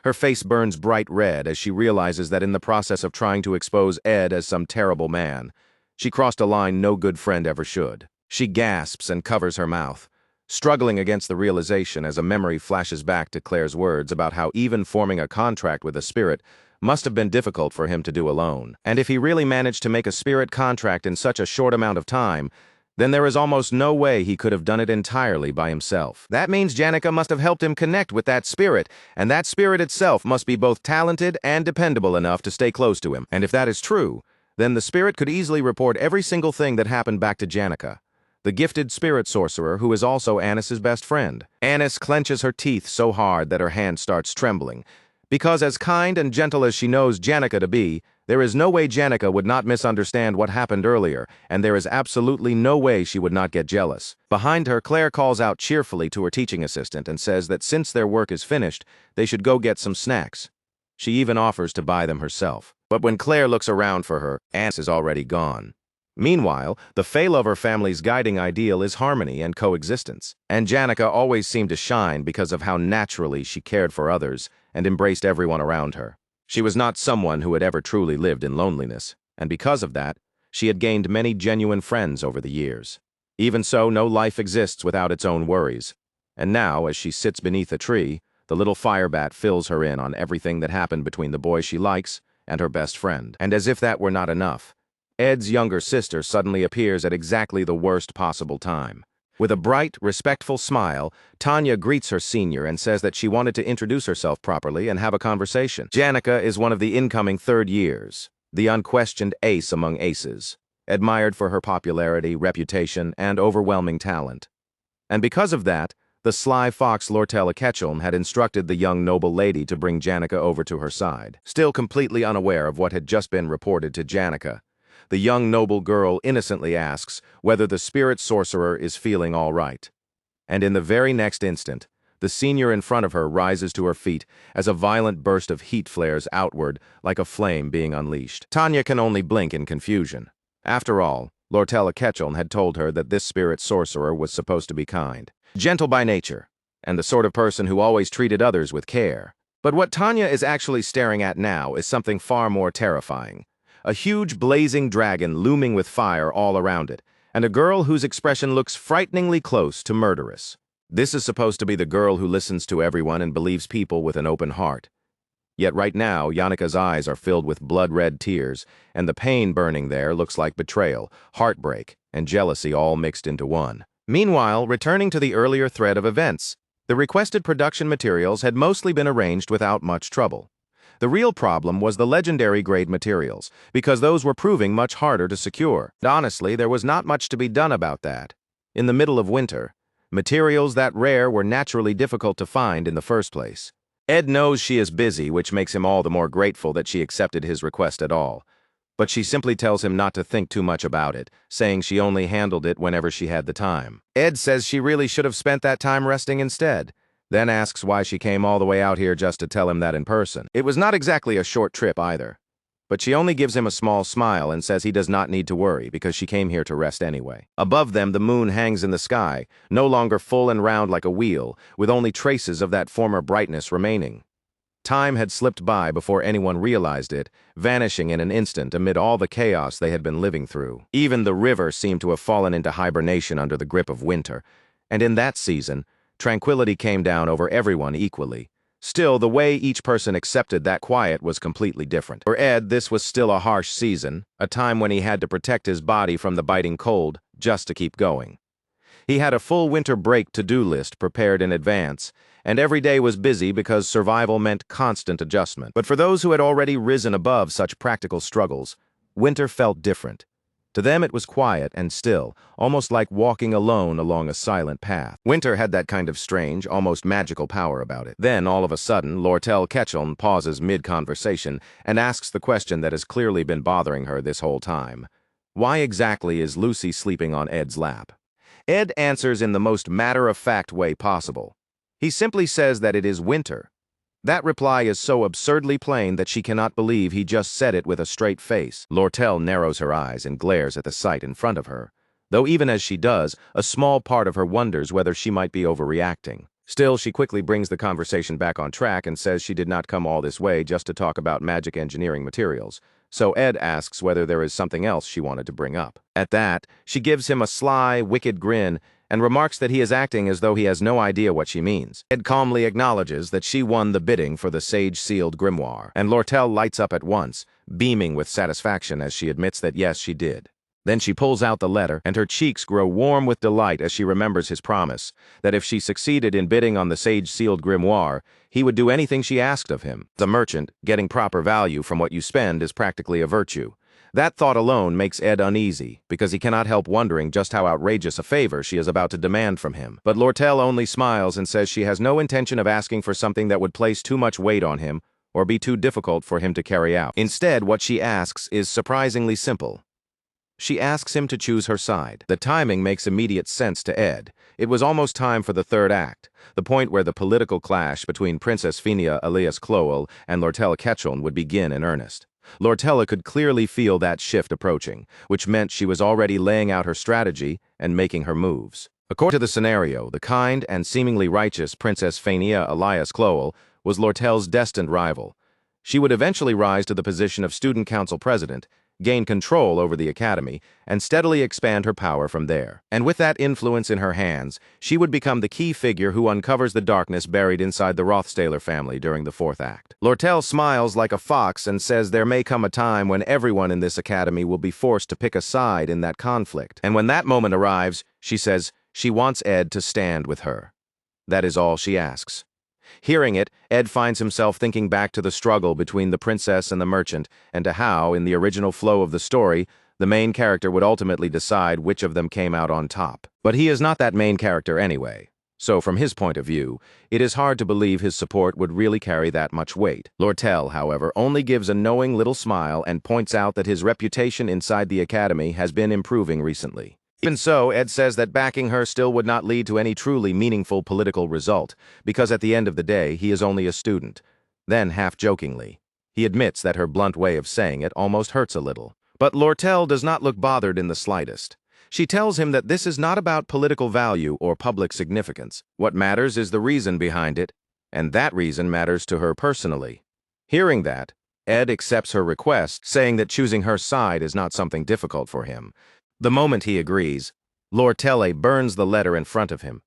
A: Her face burns bright red as she realizes that in the process of trying to expose Ed as some terrible man, she crossed a line no good friend ever should. She gasps and covers her mouth, struggling against the realization as a memory flashes back to Claire's words about how even forming a contract with a spirit must have been difficult for him to do alone. And if he really managed to make a spirit contract in such a short amount of time, then there is almost no way he could have done it entirely by himself. That means Janica must have helped him connect with that spirit, and that spirit itself must be both talented and dependable enough to stay close to him. And if that is true, then the spirit could easily report every single thing that happened back to Janica, the gifted spirit sorcerer who is also Anis's best friend. Anis clenches her teeth so hard that her hand starts trembling, because as kind and gentle as she knows Janica to be, there is no way Janica would not misunderstand what happened earlier, and there is absolutely no way she would not get jealous. Behind her, Claire calls out cheerfully to her teaching assistant and says that since their work is finished, they should go get some snacks. She even offers to buy them herself. But when Claire looks around for her, Anis is already gone. Meanwhile, the Feylover family's guiding ideal is harmony and coexistence, and Janica always seemed to shine because of how naturally she cared for others and embraced everyone around her. She was not someone who had ever truly lived in loneliness, and because of that, she had gained many genuine friends over the years. Even so, no life exists without its own worries, and now, as she sits beneath a tree, the little firebat fills her in on everything that happened between the boy she likes and her best friend. And as if that were not enough, Ed's younger sister suddenly appears at exactly the worst possible time. With a bright, respectful smile, Tanya greets her senior and says that she wanted to introduce herself properly and have a conversation. Janica is one of the incoming third years, the unquestioned ace among aces, admired for her popularity, reputation, and overwhelming talent. And because of that, the sly fox Lortella Ketchum had instructed the young noble lady to bring Janica over to her side. Still completely unaware of what had just been reported to Janica, the young noble girl innocently asks whether the spirit sorcerer is feeling all right. And in the very next instant, the senior in front of her rises to her feet as a violent burst of heat flares outward like a flame being unleashed. Tanya can only blink in confusion. After all, Lortella Ketchum had told her that this spirit sorcerer was supposed to be kind, gentle by nature, and the sort of person who always treated others with care. But what Tanya is actually staring at now is something far more terrifying. A huge blazing dragon looming with fire all around it, and a girl whose expression looks frighteningly close to murderous. This is supposed to be the girl who listens to everyone and believes people with an open heart. Yet right now, Janica's eyes are filled with blood-red tears, and the pain burning there looks like betrayal, heartbreak, and jealousy all mixed into one. Meanwhile, returning to the earlier thread of events, the requested production materials had mostly been arranged without much trouble. The real problem was the legendary grade materials, because those were proving much harder to secure. And honestly, there was not much to be done about that. In the middle of winter, materials that rare were naturally difficult to find in the first place. Ed knows she is busy, which makes him all the more grateful that she accepted his request at all. But she simply tells him not to think too much about it, saying she only handled it whenever she had the time. Ed says she really should have spent that time resting instead, then asks why she came all the way out here just to tell him that in person. It was not exactly a short trip either. but she only gives him a small smile and says he does not need to worry because she came here to rest anyway. Above them, the moon hangs in the sky, no longer full and round like a wheel, with only traces of that former brightness remaining. Time had slipped by before anyone realized it, vanishing in an instant amid all the chaos they had been living through. Even the river seemed to have fallen into hibernation under the grip of winter, and in that season, tranquility came down over everyone equally. Still, the way each person accepted that quiet was completely different. For Ed, this was still a harsh season, a time when he had to protect his body from the biting cold just to keep going. He had a full winter break to-do list prepared in advance, and every day was busy because survival meant constant adjustment. But for those who had already risen above such practical struggles, winter felt different. To them it was quiet and still, almost like walking alone along a silent path. Winter had that kind of strange, almost magical power about it. Then, all of a sudden, Lortel Ketchum pauses mid-conversation and asks the question that has clearly been bothering her this whole time. Why exactly is Lucy sleeping on Ed's lap? Ed answers in the most matter-of-fact way possible. He simply says that it is winter. That reply is so absurdly plain that she cannot believe he just said it with a straight face. Lortel narrows her eyes and glares at the sight in front of her, though even as she does, a small part of her wonders whether she might be overreacting. Still, she quickly brings the conversation back on track and says she did not come all this way just to talk about magic engineering materials. So Ed asks whether there is something else she wanted to bring up. At that, she gives him a sly, wicked grin and remarks that he is acting as though he has no idea what she means. Ed calmly acknowledges that she won the bidding for the sage-sealed grimoire, and Lortel lights up at once, beaming with satisfaction as she admits that yes, she did. Then she pulls out the letter, and her cheeks grow warm with delight as she remembers his promise, that if she succeeded in bidding on the sage-sealed grimoire, he would do anything she asked of him. The merchant, getting proper value from what you spend is practically a virtue. That thought alone makes Ed uneasy, because he cannot help wondering just how outrageous a favor she is about to demand from him. But Lortel only smiles and says she has no intention of asking for something that would place too much weight on him or be too difficult for him to carry out. Instead, what she asks is surprisingly simple. She asks him to choose her side. The timing makes immediate sense to Ed. It was almost time for the third act, the point where the political clash between Princess Phinia alias Cloel and Lortel Ketchum would begin in earnest. Lortella could clearly feel that shift approaching, which meant she was already laying out her strategy and making her moves. According to the scenario, the kind and seemingly righteous Princess Phinia alias Cloel was Lortel's destined rival. She would eventually rise to the position of student council president, gain control over the academy, and steadily expand her power from there. And with that influence in her hands, she would become the key figure who uncovers the darkness buried inside the Rothstaler family during the fourth act. Lortel smiles like a fox and says there may come a time when everyone in this academy will be forced to pick a side in that conflict. And when that moment arrives, she says she wants Ed to stand with her. That is all she asks. Hearing it, Ed finds himself thinking back to the struggle between the princess and the merchant, and to how, in the original flow of the story, the main character would ultimately decide which of them came out on top. But he is not that main character anyway, so from his point of view, it is hard to believe his support would really carry that much weight. Lortel, however, only gives a knowing little smile and points out that his reputation inside the academy has been improving recently. Even so, Ed says that backing her still would not lead to any truly meaningful political result, because at the end of the day, he is only a student. Then, half-jokingly, he admits that her blunt way of saying it almost hurts a little. But Lortel does not look bothered in the slightest. She tells him that this is not about political value or public significance. What matters is the reason behind it, and that reason matters to her personally. Hearing that, Ed accepts her request, saying that choosing her side is not something difficult for him. The moment he agrees, Lortel burns the letter in front of him,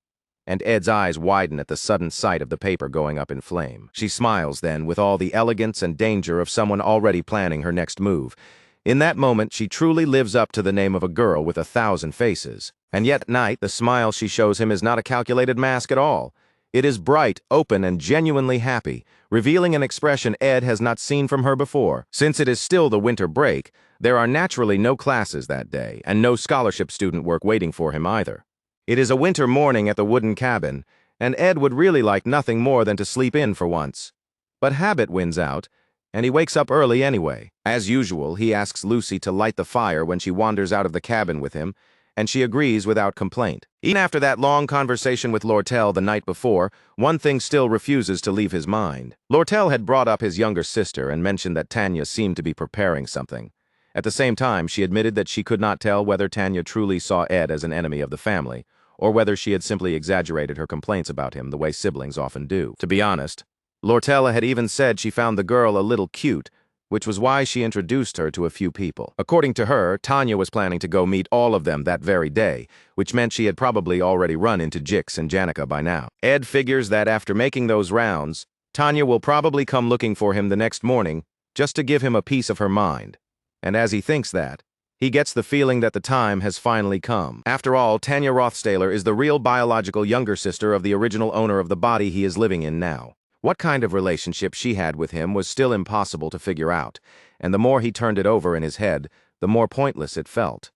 A: and Ed's eyes widen at the sudden sight of the paper going up in flame. She smiles then with all the elegance and danger of someone already planning her next move. In that moment, she truly lives up to the name of a girl with 1,000 faces. And yet at night, the smile she shows him is not a calculated mask at all. It is bright, open, and genuinely happy, revealing an expression Ed has not seen from her before. Since it is still the winter break, there are naturally no classes that day, and no scholarship student work waiting for him either. It is a winter morning at the wooden cabin, and Ed would really like nothing more than to sleep in for once. But habit wins out, and he wakes up early anyway. As usual, he asks Lucy to light the fire when she wanders out of the cabin with him, and she agrees without complaint. Even after that long conversation with Lortel the night before, one thing still refuses to leave his mind. Lortel had brought up his younger sister and mentioned that Tanya seemed to be preparing something. At the same time, she admitted that she could not tell whether Tanya truly saw Ed as an enemy of the family, or whether she had simply exaggerated her complaints about him the way siblings often do. To be honest, Lortella had even said she found the girl a little cute, which was why she introduced her to a few people. According to her, Tanya was planning to go meet all of them that very day, which meant she had probably already run into Jix and Janica by now. Ed figures that after making those rounds, Tanya will probably come looking for him the next morning just to give him a piece of her mind. And as he thinks that, he gets the feeling that the time has finally come. After all, Tanya Rothstaler is the real biological younger sister of the original owner of the body he is living in now. What kind of relationship she had with him was still impossible to figure out, and the more he turned it over in his head, the more pointless it felt.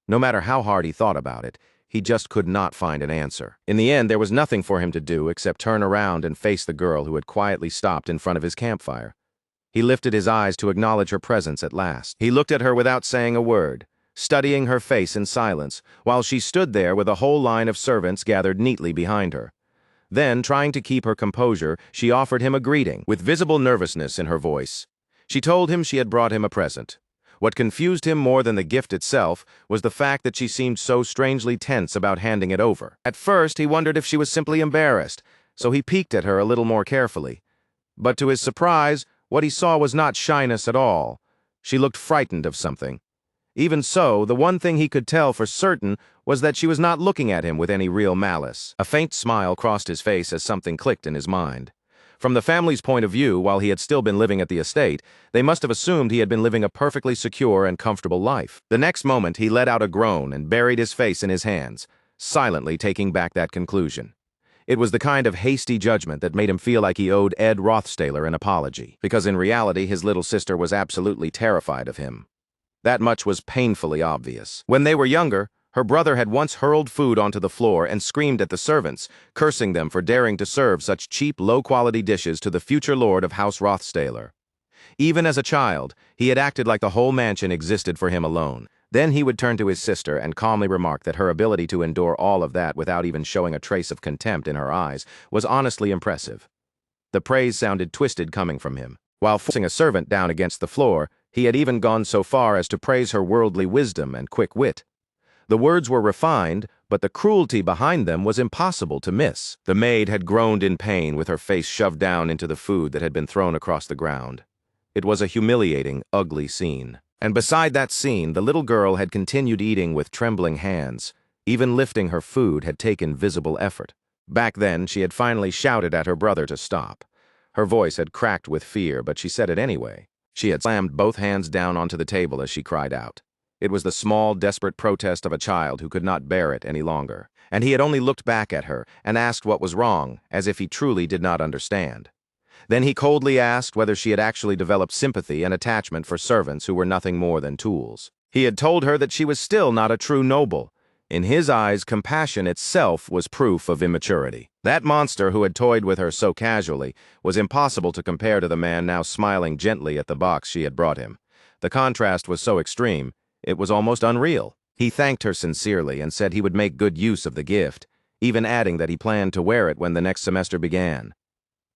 A: No matter how hard he thought about it, he just could not find an answer. In the end, there was nothing for him to do except turn around and face the girl who had quietly stopped in front of his campfire. He lifted his eyes to acknowledge her presence at last. He looked at her without saying a word, studying her face in silence, while she stood there with a whole line of servants gathered neatly behind her. Then, trying to keep her composure, she offered him a greeting, with visible nervousness in her voice. She told him she had brought him a present. What confused him more than the gift itself was the fact that she seemed so strangely tense about handing it over. At first, he wondered if she was simply embarrassed, so he peeked at her a little more carefully. But to his surprise, what he saw was not shyness at all. She looked frightened of something. Even so, the one thing he could tell for certain was that she was not looking at him with any real malice. A faint smile crossed his face as something clicked in his mind. From the family's point of view, while he had still been living at the estate, they must have assumed he had been living a perfectly secure and comfortable life. The next moment, he let out a groan and buried his face in his hands, silently taking back that conclusion. It was the kind of hasty judgment that made him feel like he owed Ed Rothstaler an apology, because in reality his little sister was absolutely terrified of him. That much was painfully obvious. When they were younger, her brother had once hurled food onto the floor and screamed at the servants, cursing them for daring to serve such cheap, low-quality dishes to the future lord of House Rothstaler. Even as a child, he had acted like the whole mansion existed for him alone. Then he would turn to his sister and calmly remark that her ability to endure all of that without even showing a trace of contempt in her eyes was honestly impressive. The praise sounded twisted coming from him. While forcing a servant down against the floor, he had even gone so far as to praise her worldly wisdom and quick wit. The words were refined, but the cruelty behind them was impossible to miss. The maid had groaned in pain with her face shoved down into the food that had been thrown across the ground. It was a humiliating, ugly scene. And beside that scene, the little girl had continued eating with trembling hands. Even lifting her food had taken visible effort. Back then, she had finally shouted at her brother to stop. Her voice had cracked with fear, but she said it anyway. She had slammed both hands down onto the table as she cried out. It was the small, desperate protest of a child who could not bear it any longer. And he had only looked back at her and asked what was wrong, as if he truly did not understand. Then he coldly asked whether she had actually developed sympathy and attachment for servants who were nothing more than tools. He had told her that she was still not a true noble. In his eyes, compassion itself was proof of immaturity. That monster who had toyed with her so casually was impossible to compare to the man now smiling gently at the box she had brought him. The contrast was so extreme, it was almost unreal. He thanked her sincerely and said he would make good use of the gift, even adding that he planned to wear it when the next semester began.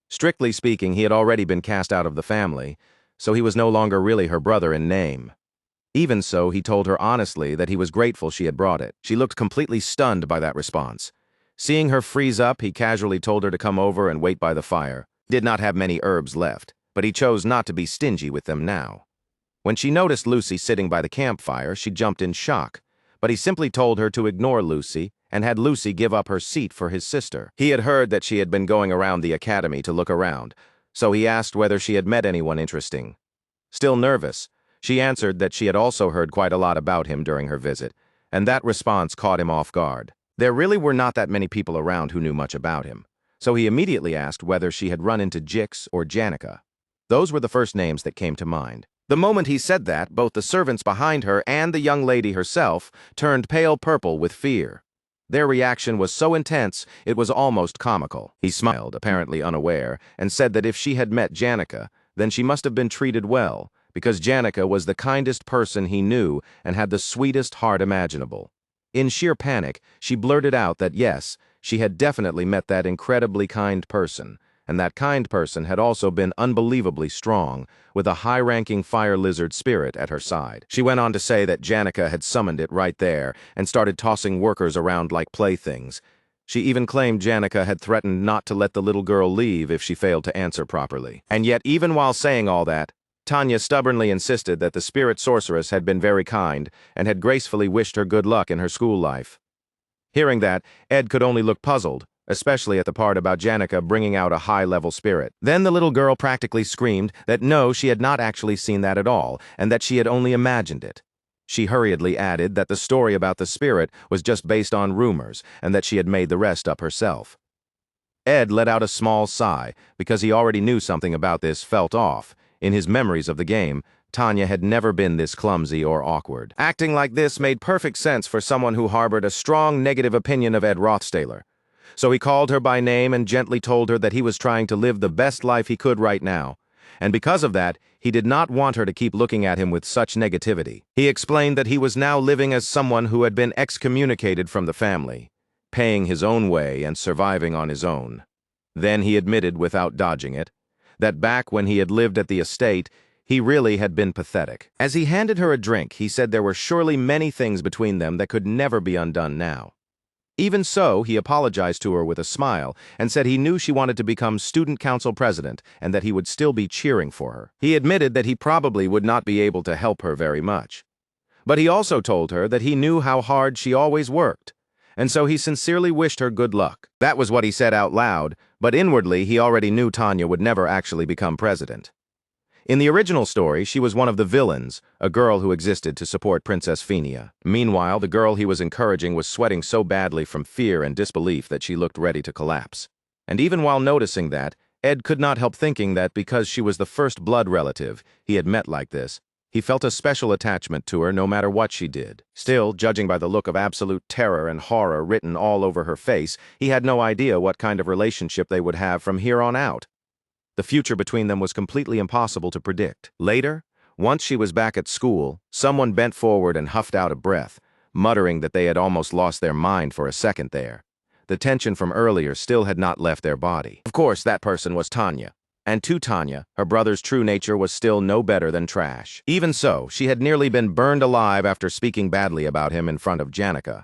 A: Strictly speaking, he had already been cast out of the family, so he was no longer really her brother in name. Even so, he told her honestly that he was grateful she had brought it. She looked completely stunned by that response. Seeing her freeze up, he casually told her to come over and wait by the fire. He did not have many herbs left, but he chose not to be stingy with them now. When she noticed Lucy sitting by the campfire, she jumped in shock, but he simply told her to ignore Lucy and had Lucy give up her seat for his sister. He had heard that she had been going around the academy to look around, so he asked whether she had met anyone interesting. Still nervous, she answered that she had also heard quite a lot about him during her visit, and that response caught him off guard. There really were not that many people around who knew much about him, so he immediately asked whether she had run into Jix or Janica. Those were the first names that came to mind. The moment he said that, both the servants behind her and the young lady herself turned pale purple with fear. Their reaction was so intense, it was almost comical. He smiled, apparently unaware, and said that if she had met Janica, then she must have been treated well, because Janica was the kindest person he knew and had the sweetest heart imaginable. In sheer panic, she blurted out that yes, she had definitely met that incredibly kind person, and that kind person had also been unbelievably strong, with a high-ranking fire lizard spirit at her side. She went on to say that Janica had summoned it right there and started tossing workers around like playthings. She even claimed Janica had threatened not to let the little girl leave if she failed to answer properly. And yet, even while saying all that, Tanya stubbornly insisted that the spirit sorceress had been very kind and had gracefully wished her good luck in her school life. Hearing that, Ed could only look puzzled, especially at the part about Janica bringing out a high-level spirit. Then the little girl practically screamed that no, she had not actually seen that at all, and that she had only imagined it. She hurriedly added that the story about the spirit was just based on rumors, and that she had made the rest up herself. Ed let out a small sigh, because he already knew something about this felt off. In his memories of the game, Tanya had never been this clumsy or awkward. Acting like this made perfect sense for someone who harbored a strong negative opinion of Ed Rothstaler. So he called her by name and gently told her that he was trying to live the best life he could right now. And because of that, he did not want her to keep looking at him with such negativity. He explained that he was now living as someone who had been excommunicated from the family, paying his own way and surviving on his own. Then he admitted, without dodging it, that back when he had lived at the estate, he really had been pathetic. As he handed her a drink, he said there were surely many things between them that could never be undone now. Even so, he apologized to her with a smile and said he knew she wanted to become student council president and that he would still be cheering for her. He admitted that he probably would not be able to help her very much. But he also told her that he knew how hard she always worked, and so he sincerely wished her good luck. That was what he said out loud, but inwardly he already knew Tanya would never actually become president. In the original story, she was one of the villains, a girl who existed to support Princess Phenia. Meanwhile, the girl he was encouraging was sweating so badly from fear and disbelief that she looked ready to collapse. And even while noticing that, Ed could not help thinking that because she was the first blood relative he had met like this, he felt a special attachment to her no matter what she did. Still, judging by the look of absolute terror and horror written all over her face, he had no idea what kind of relationship they would have from here on out. The future between them was completely impossible to predict. Later, once she was back at school, someone bent forward and huffed out a breath, muttering that they had almost lost their mind for a second there. The tension from earlier still had not left their body. Of course, that person was Tanya. And to Tanya, her brother's true nature was still no better than trash. Even so, she had nearly been burned alive after speaking badly about him in front of Janica.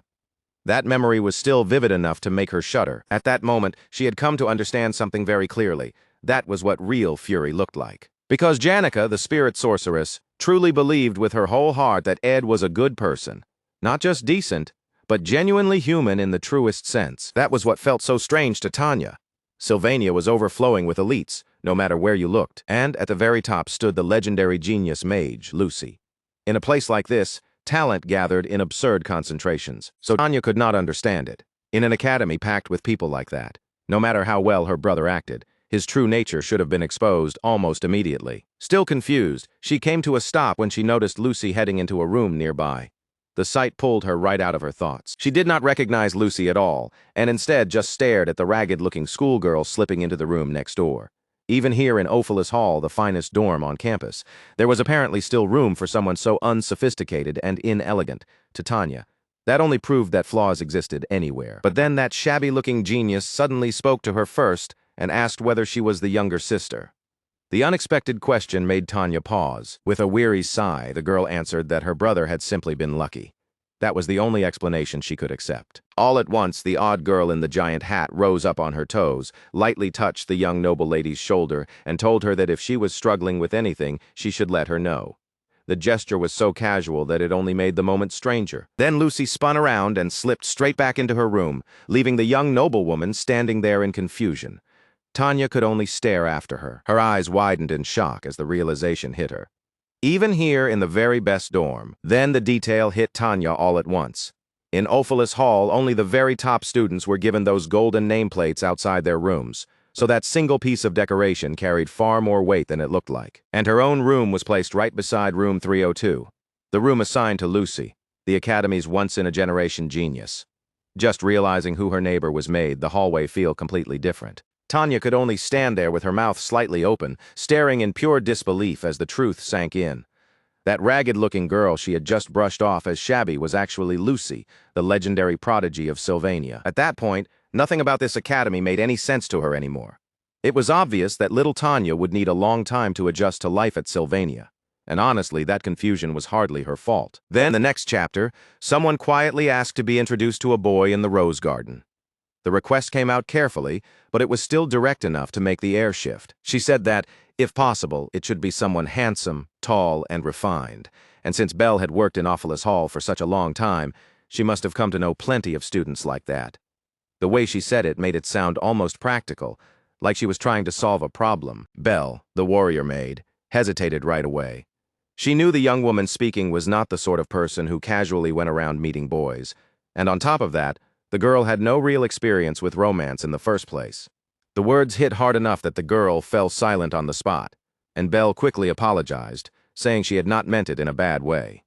A: That memory was still vivid enough to make her shudder. At that moment, she had come to understand something very clearly. That was what real fury looked like. Because Janica, the spirit sorceress, truly believed with her whole heart that Ed was a good person. Not just decent, but genuinely human in the truest sense. That was what felt so strange to Tanya. Sylvania was overflowing with elites, no matter where you looked, and at the very top stood the legendary genius mage, Lucy. In a place like this, talent gathered in absurd concentrations, so Tanya could not understand it. In an academy packed with people like that, no matter how well her brother acted, his true nature should have been exposed almost immediately. Still confused, she came to a stop when she noticed Lucy heading into a room nearby. The sight pulled her right out of her thoughts. She did not recognize Lucy at all, and instead just stared at the ragged-looking schoolgirl slipping into the room next door. Even here in Ophelis Hall, the finest dorm on campus, there was apparently still room for someone so unsophisticated and inelegant. To Tanya, that only proved that flaws existed anywhere. But then that shabby-looking genius suddenly spoke to her first and asked whether she was the younger sister. The unexpected question made Tanya pause. With a weary sigh, the girl answered that her brother had simply been lucky. That was the only explanation she could accept. All at once, the odd girl in the giant hat rose up on her toes, lightly touched the young noble lady's shoulder, and told her that if she was struggling with anything, she should let her know. The gesture was so casual that it only made the moment stranger. Then Lucy spun around and slipped straight back into her room, leaving the young noblewoman standing there in confusion. Tanya could only stare after her. Her eyes widened in shock as the realization hit her. Even here in the very best dorm, then the detail hit Tanya all at once. In Ophelis Hall, only the very top students were given those golden nameplates outside their rooms, so that single piece of decoration carried far more weight than it looked like. And her own room was placed right beside room 302, the room assigned to Lucy, the Academy's once-in-a-generation genius. Just realizing who her neighbor was made the hallway feel completely different. Tanya could only stand there with her mouth slightly open, staring in pure disbelief as the truth sank in. That ragged-looking girl she had just brushed off as shabby was actually Lucy, the legendary prodigy of Sylvania. At that point, nothing about this academy made any sense to her anymore. It was obvious that little Tanya would need a long time to adjust to life at Sylvania. And honestly, that confusion was hardly her fault. Then, the next chapter, someone quietly asked to be introduced to a boy in the rose garden. The request came out carefully, but it was still direct enough to make the air shift. She said that, if possible, it should be someone handsome, tall, and refined. And since Belle had worked in Ophelis Hall for such a long time, she must have come to know plenty of students like that. The way she said it made it sound almost practical, like she was trying to solve a problem. Belle, the warrior maid, hesitated right away. She knew the young woman speaking was not the sort of person who casually went around meeting boys, and on top of that, the girl had no real experience with romance in the first place. The words hit hard enough that the girl fell silent on the spot, and Belle quickly apologized, saying she had not meant it in a bad way.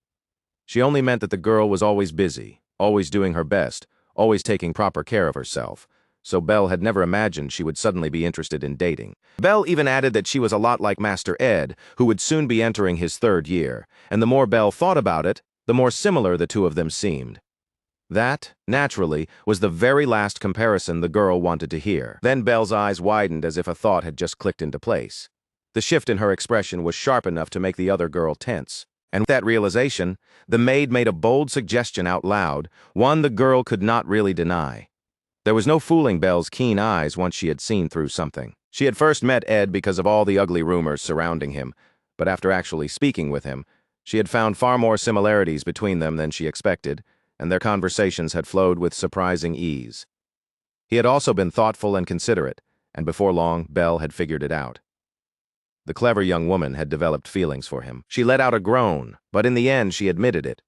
A: She only meant that the girl was always busy, always doing her best, always taking proper care of herself, so Belle had never imagined she would suddenly be interested in dating. Belle even added that she was a lot like Master Ed, who would soon be entering his 3rd year, and the more Belle thought about it, the more similar the two of them seemed. That, naturally, was the very last comparison the girl wanted to hear. Then Belle's eyes widened as if a thought had just clicked into place. The shift in her expression was sharp enough to make the other girl tense. And with that realization, the maid made a bold suggestion out loud, one the girl could not really deny. There was no fooling Belle's keen eyes once she had seen through something. She had first met Ed because of all the ugly rumors surrounding him, but after actually speaking with him, she had found far more similarities between them than she expected, and their conversations had flowed with surprising ease. He had also been thoughtful and considerate, and before long, Belle had figured it out. The clever young woman had developed feelings for him. She let out a groan, but in the end she admitted it.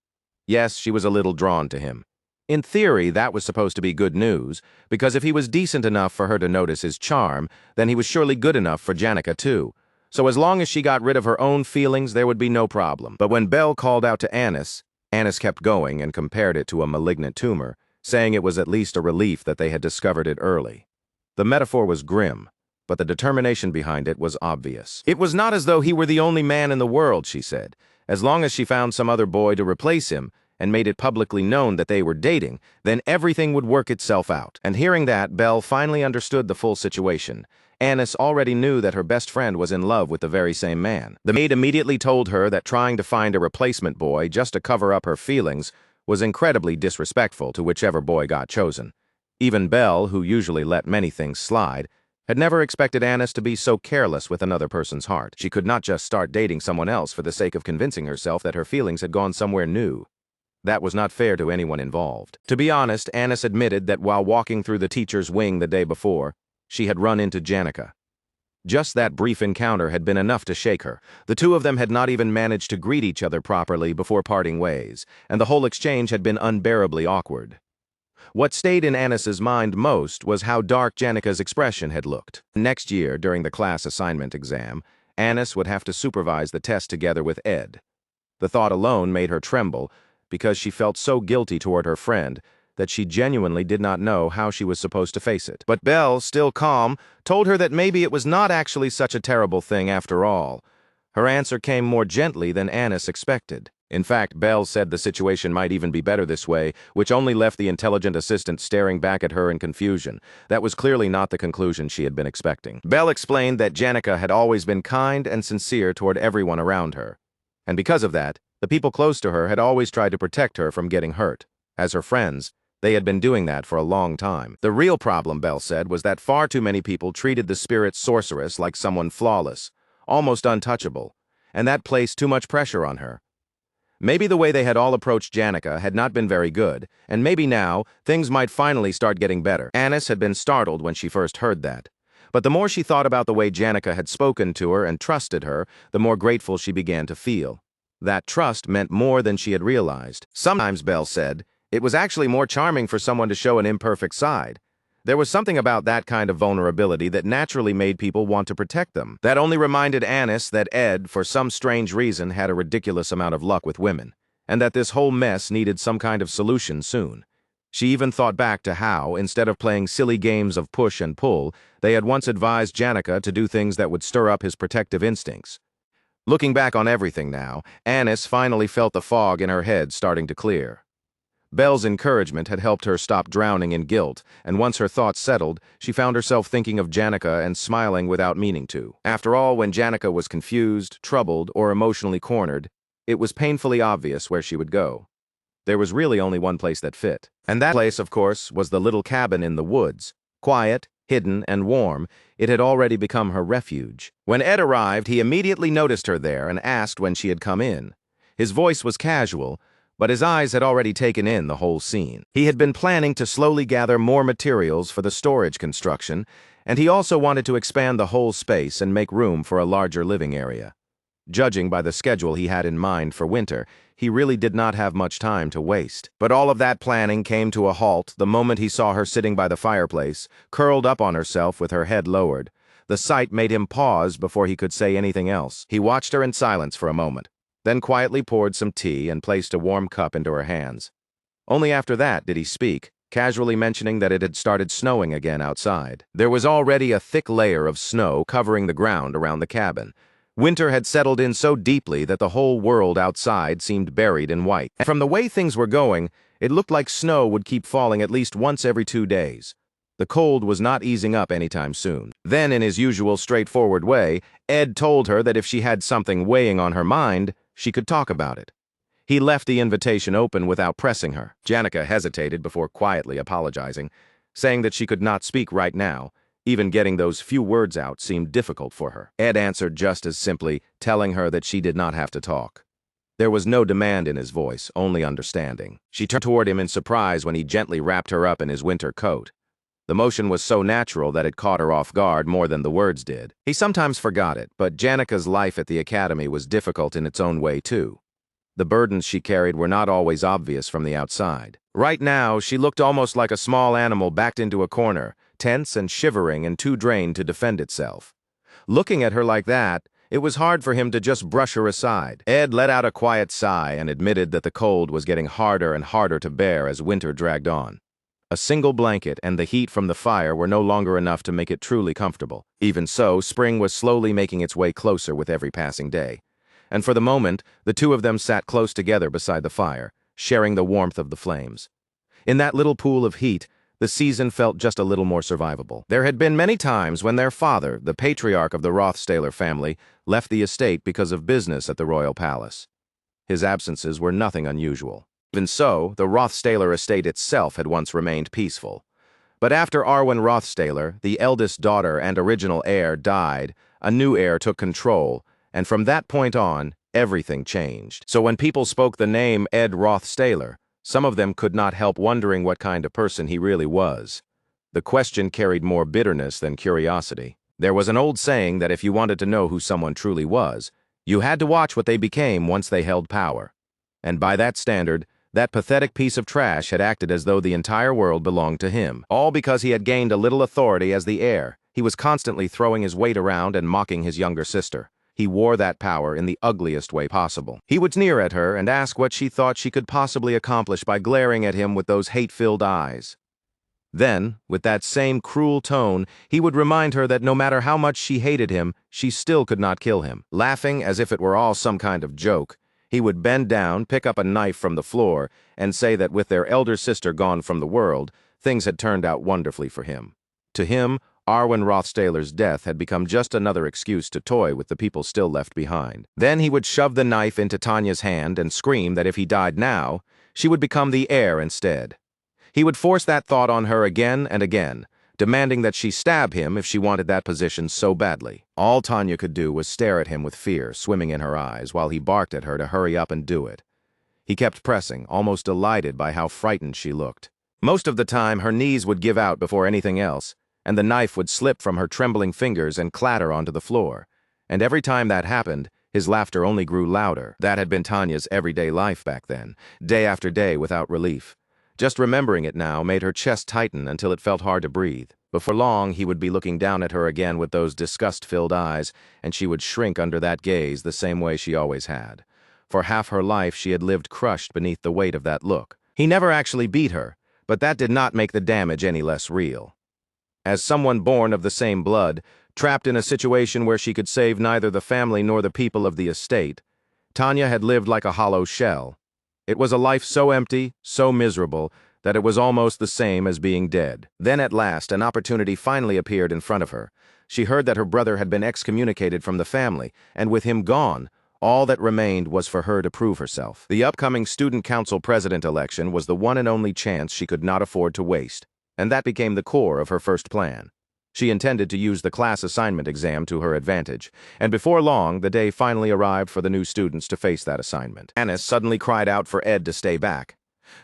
A: Yes, she was a little drawn to him. In theory, that was supposed to be good news, because if he was decent enough for her to notice his charm, then he was surely good enough for Janica too. So as long as she got rid of her own feelings, there would be no problem. But when Belle called out to Anis kept going and compared it to a malignant tumor, saying it was at least a relief that they had discovered it early. The metaphor was grim, but the determination behind it was obvious. It was not as though he were the only man in the world, she said. As long as she found some other boy to replace him and made it publicly known that they were dating, then everything would work itself out. And hearing that, Belle finally understood the full situation. Anis already knew that her best friend was in love with the very same man. The maid immediately told her that trying to find a replacement boy just to cover up her feelings was incredibly disrespectful to whichever boy got chosen. Even Belle, who usually let many things slide, had never expected Anis to be so careless with another person's heart. She could not just start dating someone else for the sake of convincing herself that her feelings had gone somewhere new. That was not fair to anyone involved. To be honest, Anis admitted that while walking through the teacher's wing the day before, she had run into Janica. Just that brief encounter had been enough to shake her. The two of them had not even managed to greet each other properly before parting ways, and the whole exchange had been unbearably awkward. What stayed in Anis's mind most was how dark Janica's expression had looked. Next year, during the class assignment exam, Anis would have to supervise the test together with Ed. The thought alone made her tremble, because she felt so guilty toward her friend that she genuinely did not know how she was supposed to face it. But Belle, still calm, told her that maybe it was not actually such a terrible thing after all. Her answer came more gently than Anis expected. In fact, Belle said the situation might even be better this way, which only left the intelligent assistant staring back at her in confusion. That was clearly not the conclusion she had been expecting. Belle explained that Janica had always been kind and sincere toward everyone around her. And because of that, the people close to her had always tried to protect her from getting hurt. As her friends, they had been doing that for a long time. The real problem, Belle said, was that far too many people treated the spirit sorceress like someone flawless, almost untouchable, and that placed too much pressure on her. Maybe the way they had all approached Janica had not been very good, and maybe now, things might finally start getting better. Anis had been startled when she first heard that. But the more she thought about the way Janica had spoken to her and trusted her, the more grateful she began to feel. That trust meant more than she had realized. Sometimes, Belle said, it was actually more charming for someone to show an imperfect side. There was something about that kind of vulnerability that naturally made people want to protect them. That only reminded Anis that Ed, for some strange reason, had a ridiculous amount of luck with women, and that this whole mess needed some kind of solution soon. She even thought back to how, instead of playing silly games of push and pull, they had once advised Janica to do things that would stir up his protective instincts. Looking back on everything now, Annis finally felt the fog in her head starting to clear. Belle's encouragement had helped her stop drowning in guilt, and once her thoughts settled, she found herself thinking of Janica and smiling without meaning to. After all, when Janica was confused, troubled, or emotionally cornered, it was painfully obvious where she would go. There was really only one place that fit. And that place, of course, was the little cabin in the woods. Quiet, hidden, and warm, it had already become her refuge. When Ed arrived, he immediately noticed her there and asked when she had come in. His voice was casual, but his eyes had already taken in the whole scene. He had been planning to slowly gather more materials for the storage construction, and he also wanted to expand the whole space and make room for a larger living area. Judging by the schedule he had in mind for winter, he really did not have much time to waste. But all of that planning came to a halt the moment he saw her sitting by the fireplace, curled up on herself with her head lowered. The sight made him pause before he could say anything else. He watched her in silence for a moment, then quietly poured some tea and placed a warm cup into her hands. Only after that did he speak, casually mentioning that it had started snowing again outside. There was already a thick layer of snow covering the ground around the cabin. Winter had settled in so deeply that the whole world outside seemed buried in white. And from the way things were going, it looked like snow would keep falling at least once every 2 days. The cold was not easing up anytime soon. Then, in his usual straightforward way, Ed told her that if she had something weighing on her mind, she could talk about it. He left the invitation open without pressing her. Janica hesitated before quietly apologizing, saying that she could not speak right now. Even getting those few words out seemed difficult for her. Ed answered just as simply, telling her that she did not have to talk. There was no demand in his voice, only understanding. She turned toward him in surprise when he gently wrapped her up in his winter coat. The motion was so natural that it caught her off guard more than the words did. He sometimes forgot it, but Janica's life at the academy was difficult in its own way, too. The burdens she carried were not always obvious from the outside. Right now, she looked almost like a small animal backed into a corner, tense and shivering and too drained to defend itself. Looking at her like that, it was hard for him to just brush her aside. Ed let out a quiet sigh and admitted that the cold was getting harder and harder to bear as winter dragged on. A single blanket and the heat from the fire were no longer enough to make it truly comfortable. Even so, spring was slowly making its way closer with every passing day. And for the moment, the two of them sat close together beside the fire, sharing the warmth of the flames. In that little pool of heat, the season felt just a little more survivable. There had been many times when their father, the patriarch of the Rothstaler family, left the estate because of business at the royal palace. His absences were nothing unusual. Even so, the Rothstaler estate itself had once remained peaceful. But after Arwen Rothstaler, the eldest daughter and original heir, died, a new heir took control, and from that point on, everything changed. So when people spoke the name Ed Rothstaler, some of them could not help wondering what kind of person he really was. The question carried more bitterness than curiosity. There was an old saying that if you wanted to know who someone truly was, you had to watch what they became once they held power. And by that standard, that pathetic piece of trash had acted as though the entire world belonged to him. All because he had gained a little authority as the heir. He was constantly throwing his weight around and mocking his younger sister. He wore that power in the ugliest way possible. He would sneer at her and ask what she thought she could possibly accomplish by glaring at him with those hate-filled eyes. Then, with that same cruel tone, he would remind her that no matter how much she hated him, she still could not kill him. Laughing as if it were all some kind of joke, he would bend down, pick up a knife from the floor, and say that with their elder sister gone from the world, things had turned out wonderfully for him. To him, Arwen Rothstaler's death had become just another excuse to toy with the people still left behind. Then he would shove the knife into Tanya's hand and scream that if he died now, she would become the heir instead. He would force that thought on her again and again, demanding that she stab him if she wanted that position so badly. All Tanya could do was stare at him with fear swimming in her eyes while he barked at her to hurry up and do it. He kept pressing, almost delighted by how frightened she looked. Most of the time, her knees would give out before anything else, and the knife would slip from her trembling fingers and clatter onto the floor. And every time that happened, his laughter only grew louder. That had been Tanya's everyday life back then, day after day without relief. Just remembering it now made her chest tighten until it felt hard to breathe. Before long, he would be looking down at her again with those disgust-filled eyes, and she would shrink under that gaze the same way she always had. For half her life, she had lived crushed beneath the weight of that look. He never actually beat her, but that did not make the damage any less real. As someone born of the same blood, Trapped in a situation where she could save neither the family nor the people of the estate, Tanya had lived like a hollow shell. It was a life so empty, so miserable, that it was almost the same as being dead. Then at last, an opportunity finally appeared in front of her. She heard that her brother had been excommunicated from the family, and with him gone, all that remained was for her to prove herself. The upcoming student council president election was the one and only chance she could not afford to waste, and that became the core of her first plan. She intended to use the class assignment exam to her advantage, and before long, the day finally arrived for the new students to face that assignment. Anis suddenly cried out for Ed to stay back,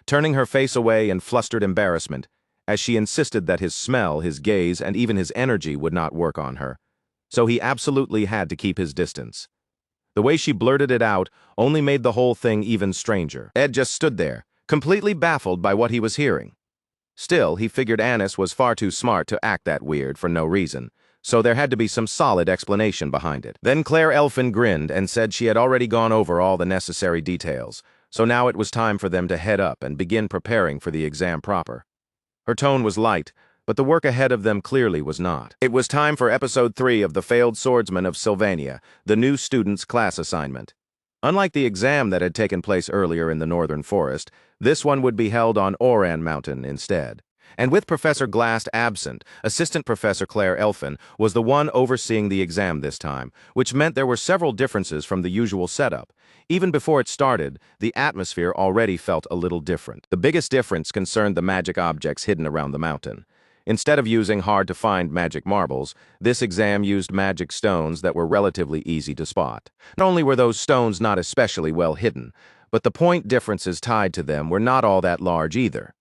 A: turning her face away in flustered embarrassment, as she insisted that his smell, his gaze, and even his energy would not work on her. So he absolutely had to keep his distance. The way she blurted it out only made the whole thing even stranger. Ed just stood there, completely baffled by what he was hearing. Still, he figured Anis was far too smart to act that weird for no reason, so there had to be some solid explanation behind it. Then Claire Elfin grinned and said she had already gone over all the necessary details, so now it was time for them to head up and begin preparing for the exam proper. Her tone was light, but the work ahead of them clearly was not. It was time for episode 3 of The Failed Swordsman of Sylvania, the new student's class assignment. Unlike the exam that had taken place earlier in the Northern Forest, this one would be held on Oran Mountain instead. And with Professor Glast absent, Assistant Professor Claire Elfin was the one overseeing the exam this time, which meant there were several differences from the usual setup. Even before it started, the atmosphere already felt a little different. The biggest difference concerned the magic objects hidden around the mountain. Instead of using hard-to-find magic marbles, this exam used magic stones that were relatively easy to spot. Not only were those stones not especially well hidden, but the point differences tied to them were not all that large either.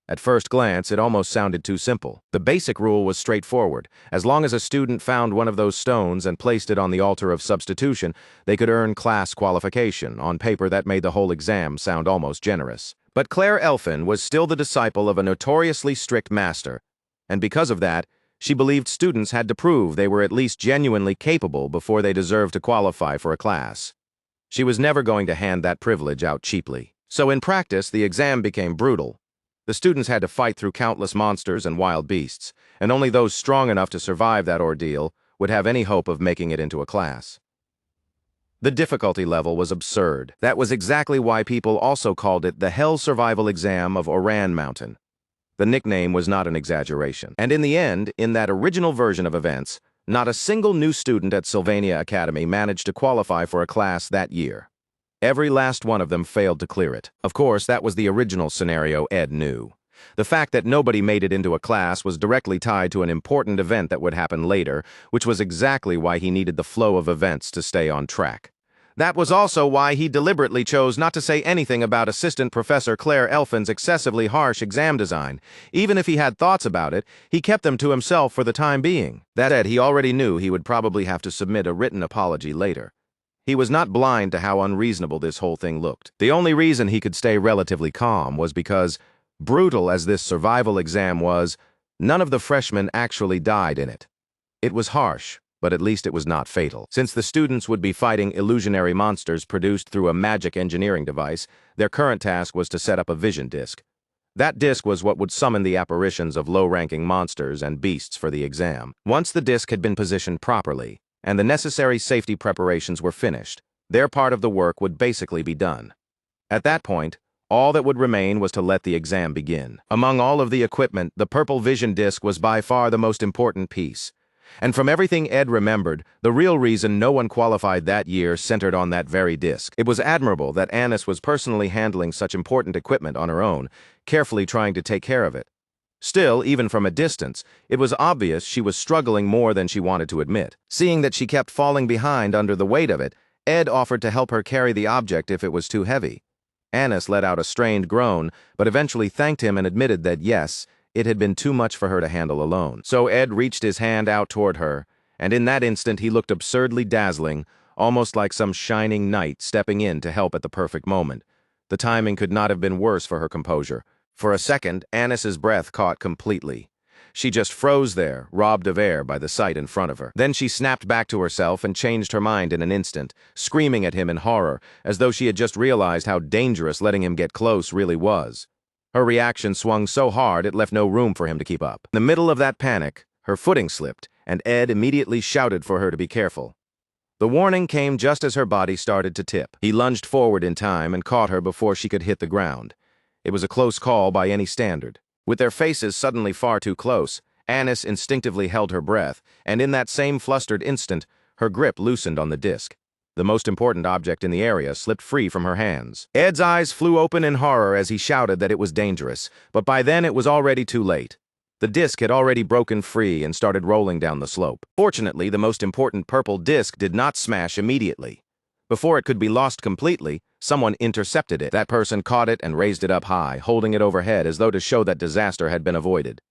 A: At first glance, it almost sounded too simple. The basic rule was straightforward. As long as a student found one of those stones and placed it on the altar of substitution, they could earn class qualification. On paper, that made the whole exam sound almost generous. But Claire Elfin was still the disciple of a notoriously strict master, and because of that, she believed students had to prove they were at least genuinely capable before they deserved to qualify for a class. She was never going to hand that privilege out cheaply. So in practice, the exam became brutal. The students had to fight through countless monsters and wild beasts, and only those strong enough to survive that ordeal would have any hope of making it into a class. The difficulty level was absurd. That was exactly why people also called it the Hell Survival Exam of Oran Mountain. The nickname was not an exaggeration. And in the end, in that original version of events, not a single new student at Sylvania Academy managed to qualify for a class that year. Every last one of them failed to clear it. Of course, that was the original scenario Ed knew. The fact that nobody made it into a class was directly tied to an important event that would happen later, which was exactly why he needed the flow of events to stay on track. That was also why he deliberately chose not to say anything about Assistant Professor Claire Elfin's excessively harsh exam design. Even if he had thoughts about it, he kept them to himself for the time being. That said, he already knew he would probably have to submit a written apology later. He was not blind to how unreasonable this whole thing looked. The only reason he could stay relatively calm was because, brutal as this survival exam was, none of the freshmen actually died in it. It was harsh, but at least it was not fatal. Since the students would be fighting illusionary monsters produced through a magic engineering device, their current task was to set up a vision disc. That disc was what would summon the apparitions of low-ranking monsters and beasts for the exam. Once the disc had been positioned properly, and the necessary safety preparations were finished, their part of the work would basically be done. At that point, all that would remain was to let the exam begin. Among all of the equipment, the purple vision disc was by far the most important piece. And from everything Ed remembered, the real reason no one qualified that year centered on that very disc. It was admirable that Anis was personally handling such important equipment on her own, carefully trying to take care of it. Still, even from a distance, it was obvious she was struggling more than she wanted to admit. Seeing that she kept falling behind under the weight of it, Ed offered to help her carry the object if it was too heavy. Anis let out a strained groan, but eventually thanked him and admitted that yes, it had been too much for her to handle alone. So Ed reached his hand out toward her, and in that instant he looked absurdly dazzling, almost like some shining knight stepping in to help at the perfect moment. The timing could not have been worse for her composure. For a second, Anis's breath caught completely. She just froze there, robbed of air by the sight in front of her. Then she snapped back to herself and changed her mind in an instant, screaming at him in horror, as though she had just realized how dangerous letting him get close really was. Her reaction swung so hard it left no room for him to keep up. In the middle of that panic, her footing slipped, and Ed immediately shouted for her to be careful. The warning came just as her body started to tip. He lunged forward in time and caught her before she could hit the ground. It was a close call by any standard. With their faces suddenly far too close, Anis instinctively held her breath, and in that same flustered instant, her grip loosened on the disc. The most important object in the area slipped free from her hands. Ed's eyes flew open in horror as he shouted that it was dangerous, but by then it was already too late. The disc had already broken free and started rolling down the slope. Fortunately, the most important purple disc did not smash immediately. Before it could be lost completely, someone intercepted it. That person caught it and raised it up high, holding it overhead as though to show that disaster had been avoided.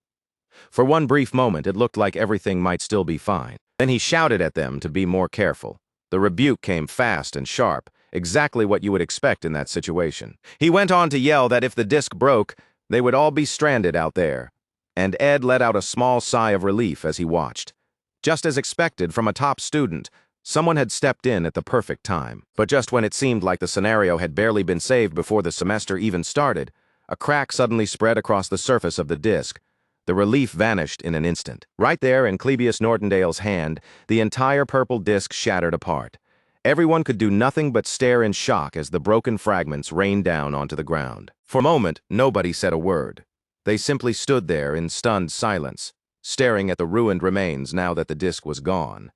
A: For one brief moment, it looked like everything might still be fine. Then he shouted at them to be more careful. The rebuke came fast and sharp, exactly what you would expect in that situation. He went on to yell that if the disc broke, they would all be stranded out there. And Ed let out a small sigh of relief as he watched. Just as expected from a top student, someone had stepped in at the perfect time. But just when it seemed like the scenario had barely been saved before the semester even started, a crack suddenly spread across the surface of the disc. The relief vanished in an instant. Right there in Clebius Nortondale's hand, the entire purple disc shattered apart. Everyone could do nothing but stare in shock as the broken fragments rained down onto the ground. For a moment, nobody said a word. They simply stood there in stunned silence, staring at the ruined remains now that the disc was gone.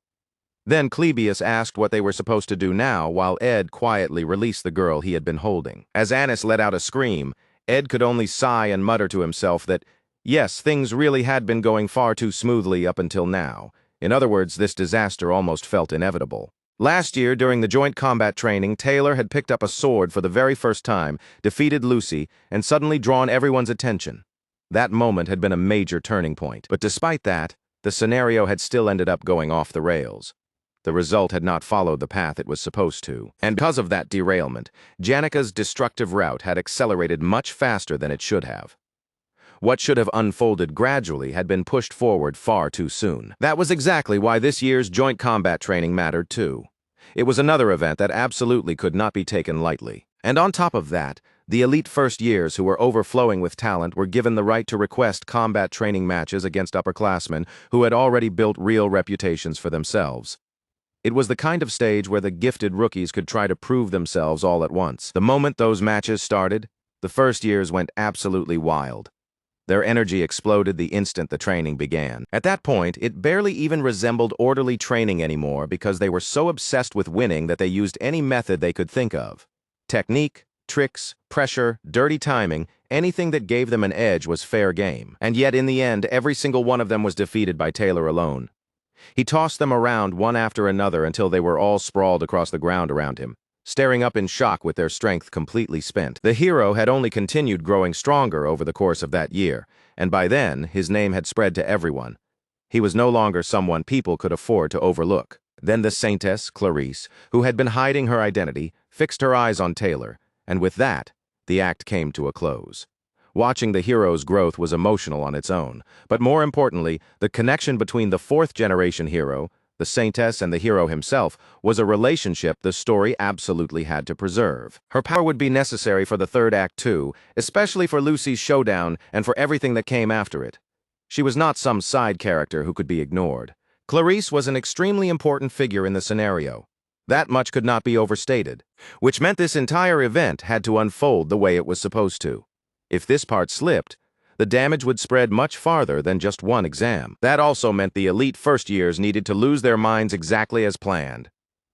A: Then Clebius asked what they were supposed to do now while Ed quietly released the girl he had been holding. As Anis let out a scream, Ed could only sigh and mutter to himself that, yes, things really had been going far too smoothly up until now. In other words, this disaster almost felt inevitable. Last year, during the joint combat training, Taylor had picked up a sword for the very first time, defeated Lucy, and suddenly drawn everyone's attention. That moment had been a major turning point. But despite that, the scenario had still ended up going off the rails. The result had not followed the path it was supposed to. And because of that derailment, Janika's destructive route had accelerated much faster than it should have. What should have unfolded gradually had been pushed forward far too soon. That was exactly why this year's joint combat training mattered too. It was another event that absolutely could not be taken lightly. And on top of that, the elite first years who were overflowing with talent were given the right to request combat training matches against upperclassmen who had already built real reputations for themselves. It was the kind of stage where the gifted rookies could try to prove themselves all at once. The moment those matches started, the first years went absolutely wild. Their energy exploded the instant the training began. At that point, it barely even resembled orderly training anymore because they were so obsessed with winning that they used any method they could think of. Technique, tricks, pressure, dirty timing, anything that gave them an edge was fair game. And yet, in the end, every single one of them was defeated by Taylor alone. He tossed them around one after another until they were all sprawled across the ground around him, staring up in shock with their strength completely spent. The hero had only continued growing stronger over the course of that year, and by then, his name had spread to everyone. He was no longer someone people could afford to overlook. Then the saintess, Clarice, who had been hiding her identity, fixed her eyes on Taylor, and with that, the act came to a close. Watching the hero's growth was emotional on its own, but more importantly, the connection between the fourth-generation hero, the saintess, and the hero himself was a relationship the story absolutely had to preserve. Her power would be necessary for the third act too, especially for Lucy's showdown and for everything that came after it. She was not some side character who could be ignored. Clarice was an extremely important figure in the scenario. That much could not be overstated, which meant this entire event had to unfold the way it was supposed to. If this part slipped, the damage would spread much farther than just one exam. That also meant the elite first years needed to lose their minds exactly as planned.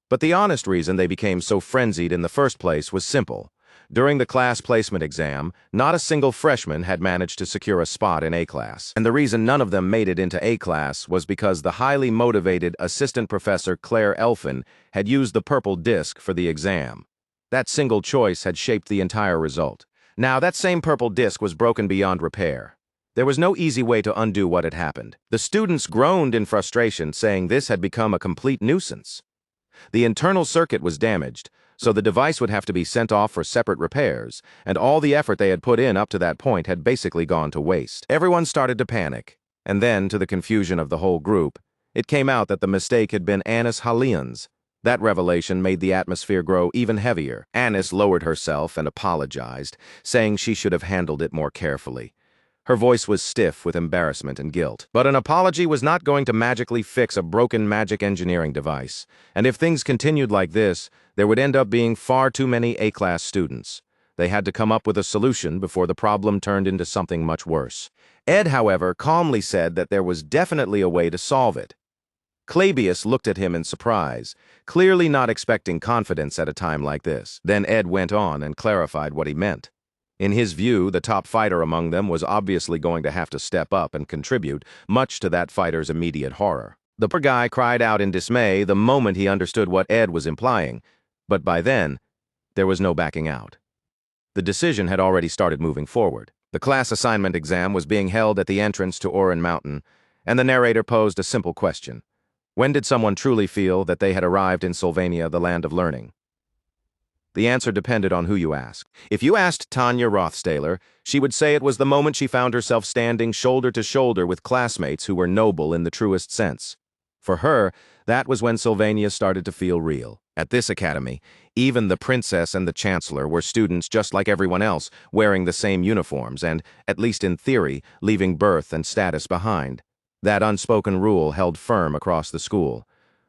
A: But the honest reason they became so frenzied in the first place was simple. During the class placement exam, not a single freshman had managed to secure a spot in A class. And the reason none of them made it into A class was because the highly motivated assistant professor Claire Elfin had used the purple disc for the exam. That single choice had shaped the entire result. Now, that same purple disc was broken beyond repair. There was no easy way to undo what had happened. The students groaned in frustration, saying this had become a complete nuisance. The internal circuit was damaged, so the device would have to be sent off for separate repairs, and all the effort they had put in up to that point had basically gone to waste. Everyone started to panic, and then, to the confusion of the whole group, it came out that the mistake had been Anis Halian's. That revelation made the atmosphere grow even heavier. Anis lowered herself and apologized, saying she should have handled it more carefully. Her voice was stiff with embarrassment and guilt. But an apology was not going to magically fix a broken magic engineering device, and if things continued like this, there would end up being far too many A-class students. They had to come up with a solution before the problem turned into something much worse. Ed, however, calmly said that there was definitely a way to solve it. Clabius looked at him in surprise, clearly not expecting confidence at a time like this. Then Ed went on and clarified what he meant. In his view, the top fighter among them was obviously going to have to step up and contribute, much to that fighter's immediate horror. The poor guy cried out in dismay the moment he understood what Ed was implying, but by then, there was no backing out. The decision had already started moving forward. The class assignment exam was being held at the entrance to Oran Mountain, and the narrator posed a simple question. When did someone truly feel that they had arrived in Sylvania, the land of learning? The answer depended on who you asked. If you asked Tanya Rothstaler, she would say it was the moment she found herself standing shoulder to shoulder with classmates who were noble in the truest sense. For her, that was when Sylvania started to feel real. At this academy, even the princess and the chancellor were students just like everyone else, wearing the same uniforms and, at least in theory, leaving birth and status behind. That unspoken rule held firm across the school.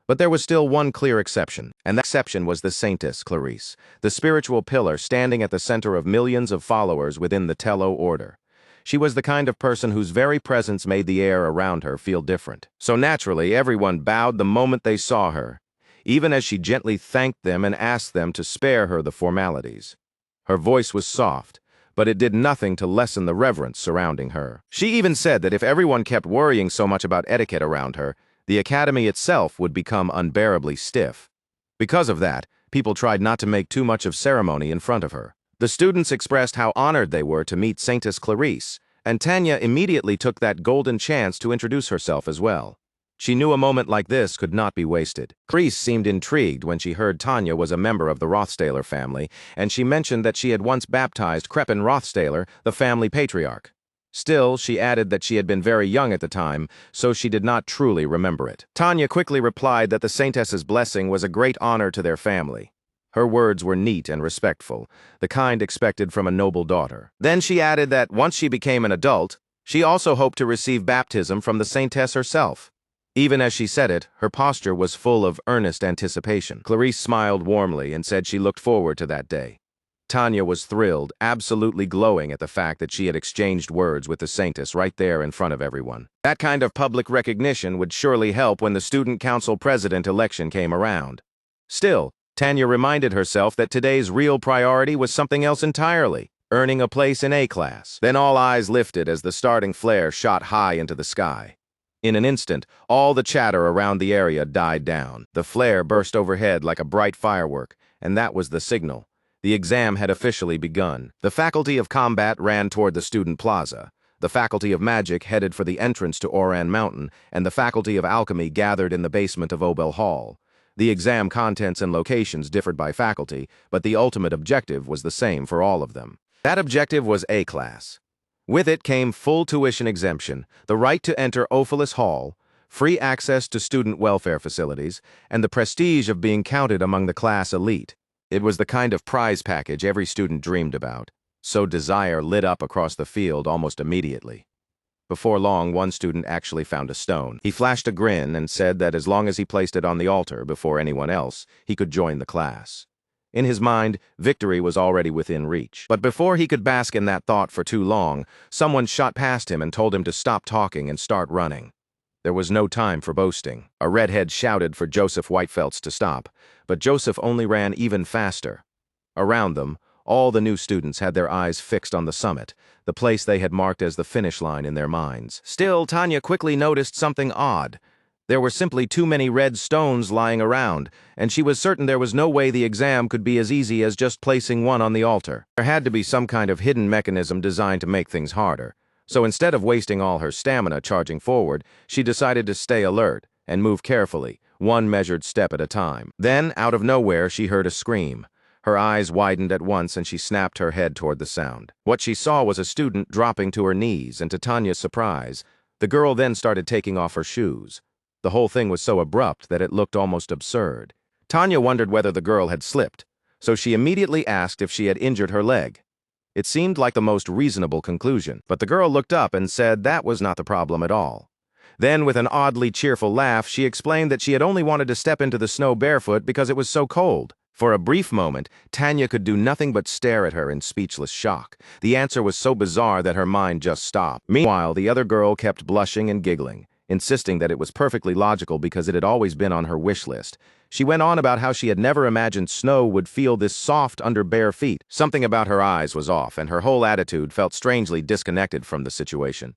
A: But there was still one clear exception, and that exception was the Saintess Clarice, the spiritual pillar standing at the center of millions of followers within the Tello order. She was the kind of person whose very presence made the air around her feel different. So naturally, everyone bowed the moment they saw her, even as she gently thanked them and asked them to spare her the formalities. Her voice was soft, but it did nothing to lessen the reverence surrounding her. She even said that if everyone kept worrying so much about etiquette around her, the academy itself would become unbearably stiff. Because of that, people tried not to make too much of ceremony in front of her. The students expressed how honored they were to meet Saintess Clarice, and Tanya immediately took that golden chance to introduce herself as well. She knew a moment like this could not be wasted. Clarice seemed intrigued when she heard Tanya was a member of the Rothstaler family, and she mentioned that she had once baptized Crepin Rothstaler, the family patriarch. Still, she added that she had been very young at the time, so she did not truly remember it. Tanya quickly replied that the Saintess's blessing was a great honor to their family. Her words were neat and respectful, the kind expected from a noble daughter. Then she added that once she became an adult, she also hoped to receive baptism from the Saintess herself. Even as she said it, her posture was full of earnest anticipation. Clarice smiled warmly and said she looked forward to that day. Tanya was thrilled, absolutely glowing at the fact that she had exchanged words with the Saintess right there in front of everyone. That kind of public recognition would surely help when the student council president election came around. Still, Tanya reminded herself that today's real priority was something else entirely, earning a place in A class. Then all eyes lifted as the starting flare shot high into the sky. In an instant, all the chatter around the area died down. The flare burst overhead like a bright firework, and that was the signal. The exam had officially begun. The Faculty of Combat ran toward the Student Plaza. The Faculty of Magic headed for the entrance to Oran Mountain, and the Faculty of Alchemy gathered in the basement of Obel Hall. The exam contents and locations differed by faculty, but the ultimate objective was the same for all of them. That objective was A class. With it came full tuition exemption, the right to enter Ophelis Hall, free access to student welfare facilities, and the prestige of being counted among the class elite. It was the kind of prize package every student dreamed about, so desire lit up across the field almost immediately. Before long, one student actually found a stone. He flashed a grin and said that as long as he placed it on the altar before anyone else, he could join the class. In his mind, victory was already within reach. But before he could bask in that thought for too long, someone shot past him and told him to stop talking and start running. There was no time for boasting. A redhead shouted for Joseph Whitefelts to stop, but Joseph only ran even faster. Around them, all the new students had their eyes fixed on the summit, the place they had marked as the finish line in their minds. Still, Tanya quickly noticed something odd. There were simply too many red stones lying around, and she was certain there was no way the exam could be as easy as just placing one on the altar. There had to be some kind of hidden mechanism designed to make things harder. So instead of wasting all her stamina charging forward, she decided to stay alert and move carefully, one measured step at a time. Then, out of nowhere, she heard a scream. Her eyes widened at once and she snapped her head toward the sound. What she saw was a student dropping to her knees, and to Tanya's surprise, the girl then started taking off her shoes. The whole thing was so abrupt that it looked almost absurd. Tanya wondered whether the girl had slipped, so she immediately asked if she had injured her leg. It seemed like the most reasonable conclusion, but the girl looked up and said that was not the problem at all. Then, with an oddly cheerful laugh, she explained that she had only wanted to step into the snow barefoot because it was so cold. For a brief moment, Tanya could do nothing but stare at her in speechless shock. The answer was so bizarre that her mind just stopped. Meanwhile, the other girl kept blushing and giggling, insisting that it was perfectly logical because it had always been on her wish list. She went on about how she had never imagined snow would feel this soft under bare feet. Something about her eyes was off, and her whole attitude felt strangely disconnected from the situation.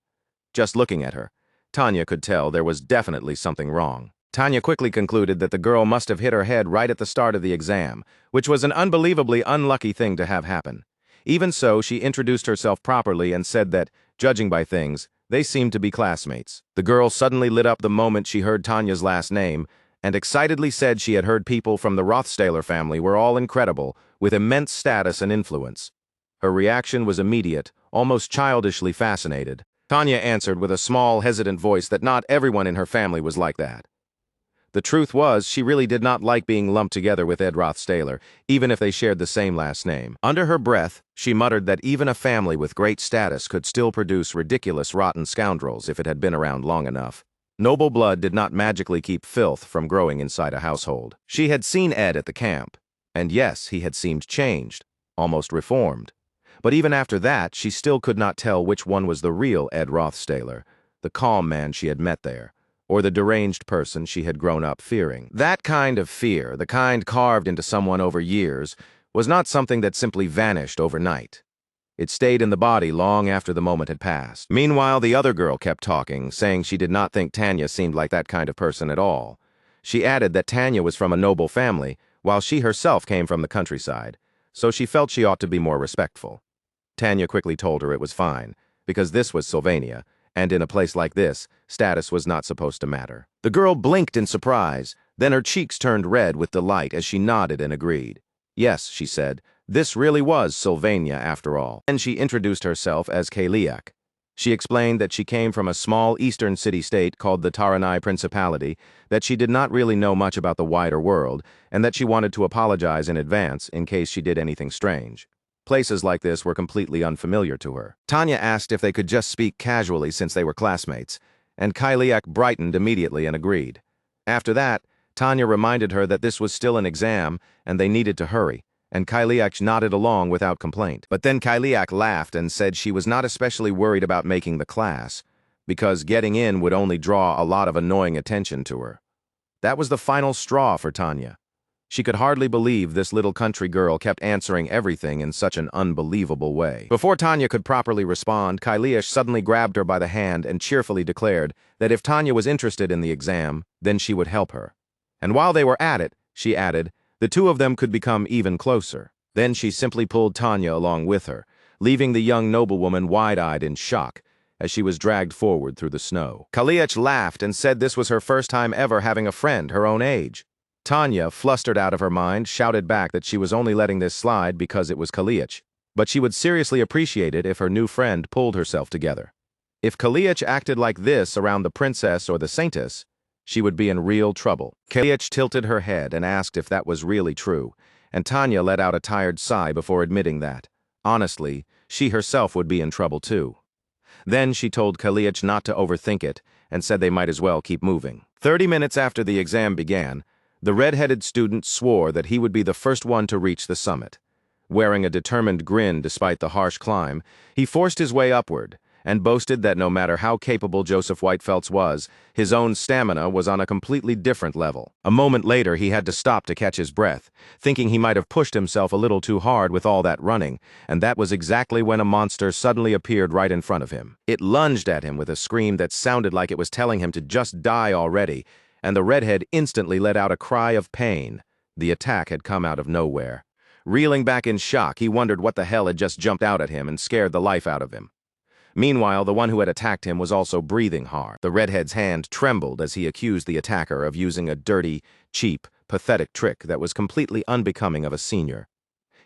A: Just looking at her, Tanya could tell there was definitely something wrong. Tanya quickly concluded that the girl must have hit her head right at the start of the exam, which was an unbelievably unlucky thing to have happen. Even so, she introduced herself properly and said that, judging by things, they seemed to be classmates. The girl suddenly lit up the moment she heard Tanya's last name, and excitedly said she had heard people from the Rothstaler family were all incredible, with immense status and influence. Her reaction was immediate, almost childishly fascinated. Tanya answered with a small, hesitant voice that not everyone in her family was like that. The truth was, she really did not like being lumped together with Ed Rothstaler, even if they shared the same last name. Under her breath, she muttered that even a family with great status could still produce ridiculous, rotten scoundrels if it had been around long enough. Noble blood did not magically keep filth from growing inside a household. She had seen Ed at the camp, and yes, he had seemed changed, almost reformed. But even after that, she still could not tell which one was the real Ed Rothstaler, the calm man she had met there, or the deranged person she had grown up fearing. That kind of fear, the kind carved into someone over years, was not something that simply vanished overnight. It stayed in the body long after the moment had passed. Meanwhile, the other girl kept talking, saying she did not think Tanya seemed like that kind of person at all. She added that Tanya was from a noble family, while she herself came from the countryside, so she felt she ought to be more respectful. Tanya quickly told her it was fine, because this was Sylvania, and in a place like this, status was not supposed to matter. The girl blinked in surprise, then her cheeks turned red with delight as she nodded and agreed. Yes, she said, this really was Sylvania after all. And she introduced herself as Kaliak. She explained that she came from a small eastern city-state called the Taranai Principality, that she did not really know much about the wider world, and that she wanted to apologize in advance in case she did anything strange. Places like this were completely unfamiliar to her. Tanya asked if they could just speak casually since they were classmates, and Kaliak brightened immediately and agreed. After that, Tanya reminded her that this was still an exam and they needed to hurry, and Kaliak nodded along without complaint. But then Kaliak laughed and said she was not especially worried about making the class, because getting in would only draw a lot of annoying attention to her. That was the final straw for Tanya. She could hardly believe this little country girl kept answering everything in such an unbelievable way. Before Tanya could properly respond, Kaliak suddenly grabbed her by the hand and cheerfully declared that if Tanya was interested in the exam, then she would help her. And while they were at it, she added, the two of them could become even closer. Then she simply pulled Tanya along with her, leaving the young noblewoman wide-eyed in shock as she was dragged forward through the snow. Kaliak laughed and said this was her first time ever having a friend her own age. Tanya, flustered out of her mind, shouted back that she was only letting this slide because it was Kaliak, but she would seriously appreciate it if her new friend pulled herself together. If Kaliak acted like this around the princess or the saintess, she would be in real trouble. Kaliak tilted her head and asked if that was really true, and Tanya let out a tired sigh before admitting that, honestly, she herself would be in trouble too. Then she told Kaliak not to overthink it and said they might as well keep moving. 30 minutes after the exam began, the red-headed student swore that he would be the first one to reach the summit. Wearing a determined grin despite the harsh climb, he forced his way upward and boasted that no matter how capable Joseph Whitefeltz was, his own stamina was on a completely different level. A moment later, he had to stop to catch his breath, thinking he might have pushed himself a little too hard with all that running, and that was exactly when a monster suddenly appeared right in front of him. It lunged at him with a scream that sounded like it was telling him to just die already, and the redhead instantly let out a cry of pain. The attack had come out of nowhere. Reeling back in shock, he wondered what the hell had just jumped out at him and scared the life out of him. Meanwhile, the one who had attacked him was also breathing hard. The redhead's hand trembled as he accused the attacker of using a dirty, cheap, pathetic trick that was completely unbecoming of a senior.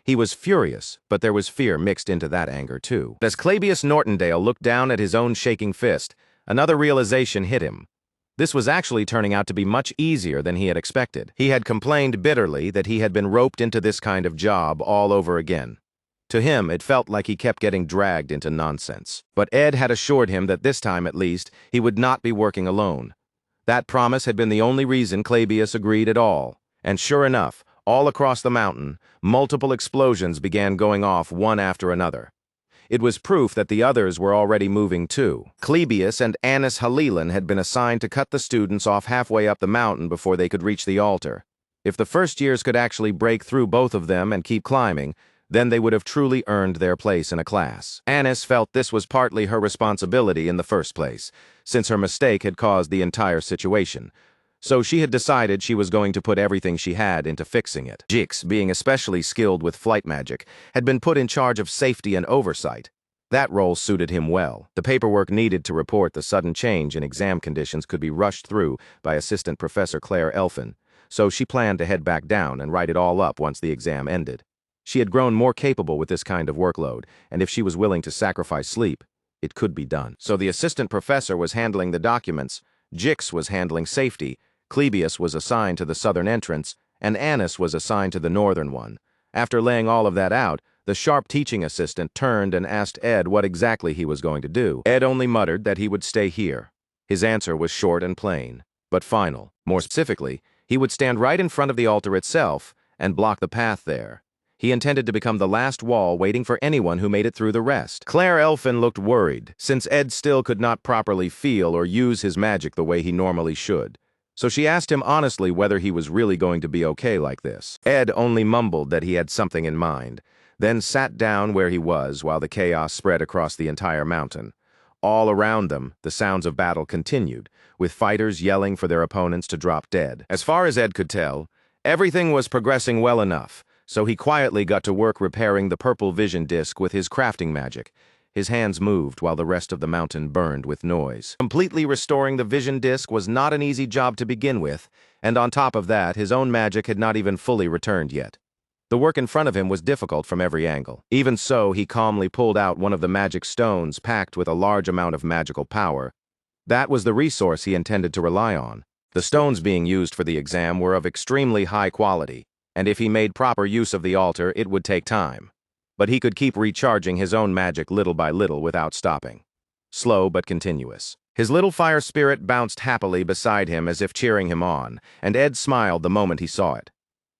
A: He was furious, but there was fear mixed into that anger too. As Clabius Nortondale looked down at his own shaking fist, another realization hit him. This was actually turning out to be much easier than he had expected. He had complained bitterly that he had been roped into this kind of job all over again. To him, it felt like he kept getting dragged into nonsense. But Ed had assured him that this time, at least, he would not be working alone. That promise had been the only reason Clavius agreed at all. And sure enough, all across the mountain, multiple explosions began going off one after another. It was proof that the others were already moving too. Clavius and Anis Halilan had been assigned to cut the students off halfway up the mountain before they could reach the altar. If the first years could actually break through both of them and keep climbing, then they would have truly earned their place in a class. Anis felt this was partly her responsibility in the first place, since her mistake had caused the entire situation. So she had decided she was going to put everything she had into fixing it. Jix, being especially skilled with flight magic, had been put in charge of safety and oversight. That role suited him well. The paperwork needed to report the sudden change in exam conditions could be rushed through by Assistant Professor Claire Elfin, so she planned to head back down and write it all up once the exam ended. She had grown more capable with this kind of workload, and if she was willing to sacrifice sleep, it could be done. So the assistant professor was handling the documents, Jix was handling safety, Clavius was assigned to the southern entrance, and Anis was assigned to the northern one. After laying all of that out, the sharp teaching assistant turned and asked Ed what exactly he was going to do. Ed only muttered that he would stay here. His answer was short and plain, but final. More specifically, he would stand right in front of the altar itself and block the path there. He intended to become the last wall waiting for anyone who made it through the rest. Claire Elfin looked worried, since Ed still could not properly feel or use his magic the way he normally should. So she asked him honestly whether he was really going to be okay like this. Ed only mumbled that he had something in mind, then sat down where he was while the chaos spread across the entire mountain. All around them, the sounds of battle continued, with fighters yelling for their opponents to drop dead. As far as Ed could tell, everything was progressing well enough, so he quietly got to work repairing the purple vision disc with his crafting magic. His hands moved while the rest of the mountain burned with noise. Completely restoring the vision disc was not an easy job to begin with, and on top of that, his own magic had not even fully returned yet. The work in front of him was difficult from every angle. Even so, he calmly pulled out one of the magic stones packed with a large amount of magical power. That was the resource he intended to rely on. The stones being used for the exam were of extremely high quality, and if he made proper use of the altar, it would take time. But he could keep recharging his own magic little by little without stopping. Slow but continuous. His little fire spirit bounced happily beside him as if cheering him on, and Ed smiled the moment he saw it.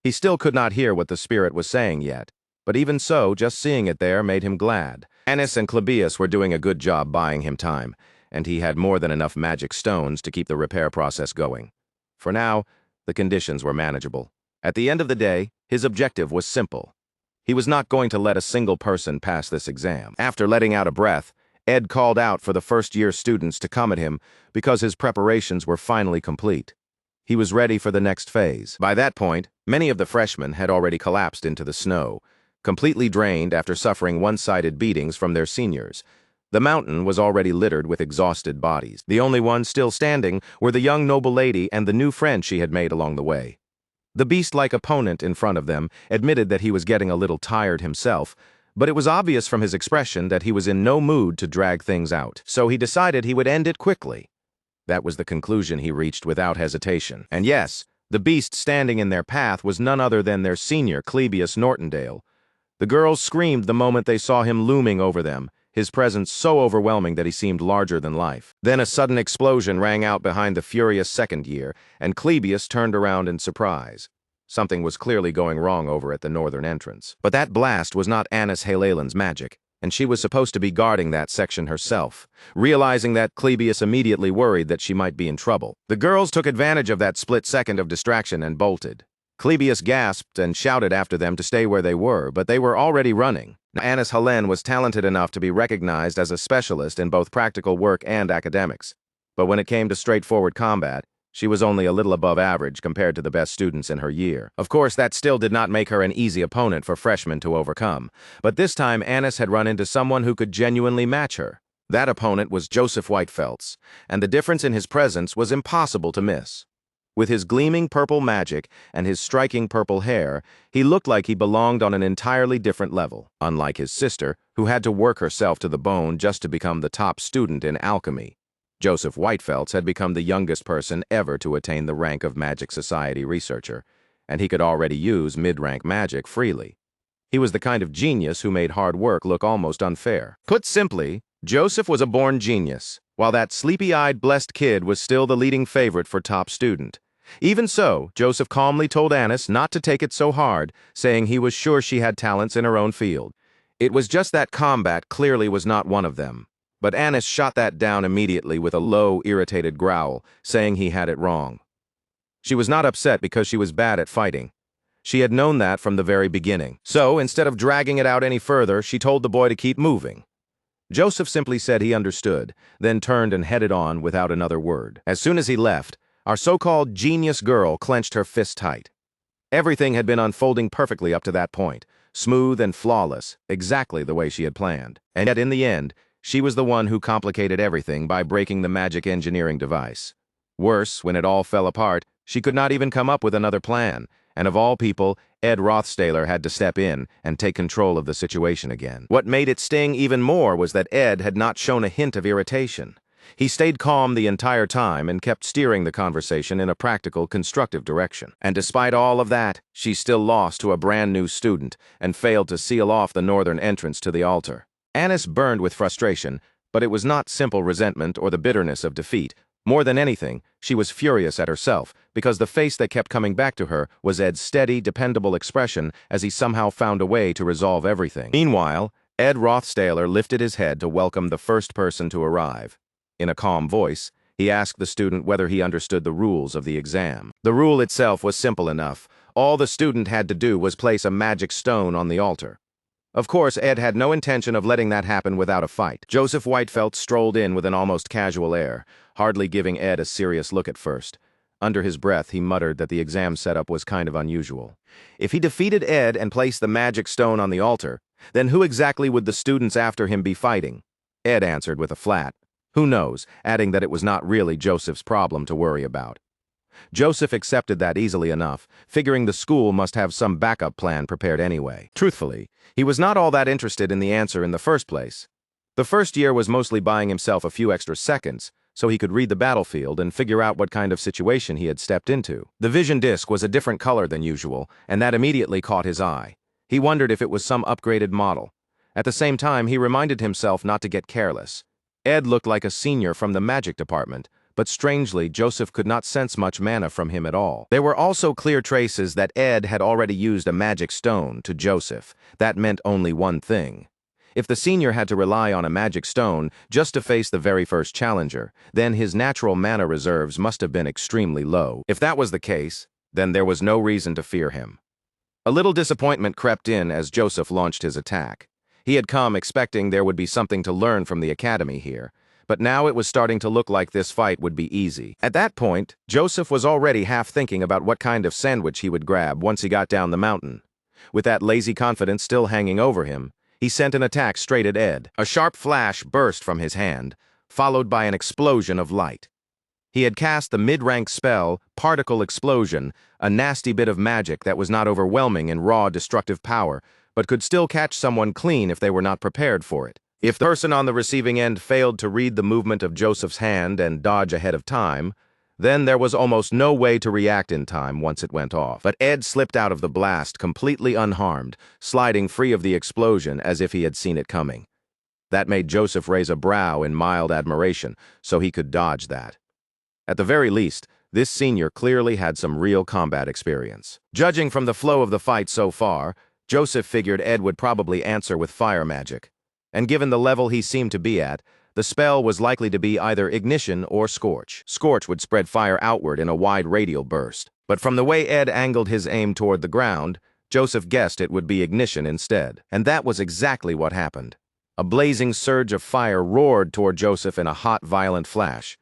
A: He still could not hear what the spirit was saying yet, but even so, just seeing it there made him glad. Anis and Clavius were doing a good job buying him time, and he had more than enough magic stones to keep the repair process going. For now, the conditions were manageable. At the end of the day, his objective was simple. He was not going to let a single person pass this exam. After letting out a breath, Ed called out for the first-year students to come at him because his preparations were finally complete. He was ready for the next phase. By that point, many of the freshmen had already collapsed into the snow, completely drained after suffering one-sided beatings from their seniors. The mountain was already littered with exhausted bodies. The only ones still standing were the young noble lady and the new friend she had made along the way. The beast-like opponent in front of them admitted that he was getting a little tired himself, but it was obvious from his expression that he was in no mood to drag things out, so he decided he would end it quickly. That was the conclusion he reached without hesitation. And yes, the beast standing in their path was none other than their senior, Clavius Nortondale. The girls screamed the moment they saw him looming over them, his presence so overwhelming that he seemed larger than life. Then a sudden explosion rang out behind the furious second year, and Clavius turned around in surprise. Something was clearly going wrong over at the northern entrance. But that blast was not Anis Halalan's magic, and she was supposed to be guarding that section herself. Realizing that, Clavius immediately worried that she might be in trouble. The girls took advantage of that split second of distraction and bolted. Clavius gasped and shouted after them to stay where they were, but they were already running. Anis Halen was talented enough to be recognized as a specialist in both practical work and academics. But when it came to straightforward combat, she was only a little above average compared to the best students in her year. Of course, that still did not make her an easy opponent for freshmen to overcome. But this time, Anis had run into someone who could genuinely match her. That opponent was Joseph Whitefeltz, and the difference in his presence was impossible to miss. With his gleaming purple magic and his striking purple hair, he looked like he belonged on an entirely different level, unlike his sister, who had to work herself to the bone just to become the top student in alchemy. Joseph Whitefeltz had become the youngest person ever to attain the rank of Magic Society researcher, and he could already use mid-rank magic freely. He was the kind of genius who made hard work look almost unfair. Put simply, Joseph was a born genius, while that sleepy-eyed blessed kid was still the leading favorite for top student. Even so, Joseph calmly told Anis not to take it so hard, saying he was sure she had talents in her own field. It was just that combat clearly was not one of them. But Anis shot that down immediately with a low, irritated growl, saying he had it wrong. She was not upset because she was bad at fighting. She had known that from the very beginning. So, instead of dragging it out any further, she told the boy to keep moving. Joseph simply said he understood, then turned and headed on without another word. As soon as he left, our so-called genius girl clenched her fist tight. Everything had been unfolding perfectly up to that point, smooth and flawless, exactly the way she had planned. And yet in the end, she was the one who complicated everything by breaking the magic engineering device. Worse, when it all fell apart, she could not even come up with another plan, and of all people, Ed Rothstaler had to step in and take control of the situation again. What made it sting even more was that Ed had not shown a hint of irritation. He stayed calm the entire time and kept steering the conversation in a practical, constructive direction. And despite all of that, she still lost to a brand new student and failed to seal off the northern entrance to the altar. Anis burned with frustration, but it was not simple resentment or the bitterness of defeat. More than anything, she was furious at herself, because the face that kept coming back to her was Ed's steady, dependable expression as he somehow found a way to resolve everything. Meanwhile, Ed Rothstaler lifted his head to welcome the first person to arrive. In a calm voice, he asked the student whether he understood the rules of the exam. The rule itself was simple enough. All the student had to do was place a magic stone on the altar. Of course, Ed had no intention of letting that happen without a fight. Joseph Whitefelt strolled in with an almost casual air, hardly giving Ed a serious look at first. Under his breath, he muttered that the exam setup was kind of unusual. If he defeated Ed and placed the magic stone on the altar, then who exactly would the students after him be fighting? Ed answered with a flat, "Who knows," adding that it was not really Joseph's problem to worry about. Joseph accepted that easily enough, figuring the school must have some backup plan prepared anyway. Truthfully, he was not all that interested in the answer in the first place. The first year was mostly buying himself a few extra seconds, so he could read the battlefield and figure out what kind of situation he had stepped into. The vision disc was a different color than usual, and that immediately caught his eye. He wondered if it was some upgraded model. At the same time, he reminded himself not to get careless. Ed looked like a senior from the magic department, but strangely, Joseph could not sense much mana from him at all. There were also clear traces that Ed had already used a magic stone to Joseph. That meant only one thing. If the senior had to rely on a magic stone just to face the very first challenger, then his natural mana reserves must have been extremely low. If that was the case, then there was no reason to fear him. A little disappointment crept in as Joseph launched his attack. He had come expecting there would be something to learn from the academy here, but now it was starting to look like this fight would be easy. At that point, Joseph was already half thinking about what kind of sandwich he would grab once he got down the mountain. With that lazy confidence still hanging over him, he sent an attack straight at Ed. A sharp flash burst from his hand, followed by an explosion of light. He had cast the mid-rank spell, Particle Explosion, a nasty bit of magic that was not overwhelming in raw destructive power, but could still catch someone clean if they were not prepared for it. If the person on the receiving end failed to read the movement of Joseph's hand and dodge ahead of time, then there was almost no way to react in time once it went off. But Ed slipped out of the blast completely unharmed, sliding free of the explosion as if he had seen it coming. That made Joseph raise a brow in mild admiration, so he could dodge that. At the very least, this senior clearly had some real combat experience. Judging from the flow of the fight so far, Joseph figured Ed would probably answer with fire magic. And given the level he seemed to be at, the spell was likely to be either Ignition or Scorch. Scorch would spread fire outward in a wide radial burst. But from the way Ed angled his aim toward the ground, Joseph guessed it would be Ignition instead. And that was exactly what happened. A blazing surge of fire roared toward Joseph in a hot, violent flash.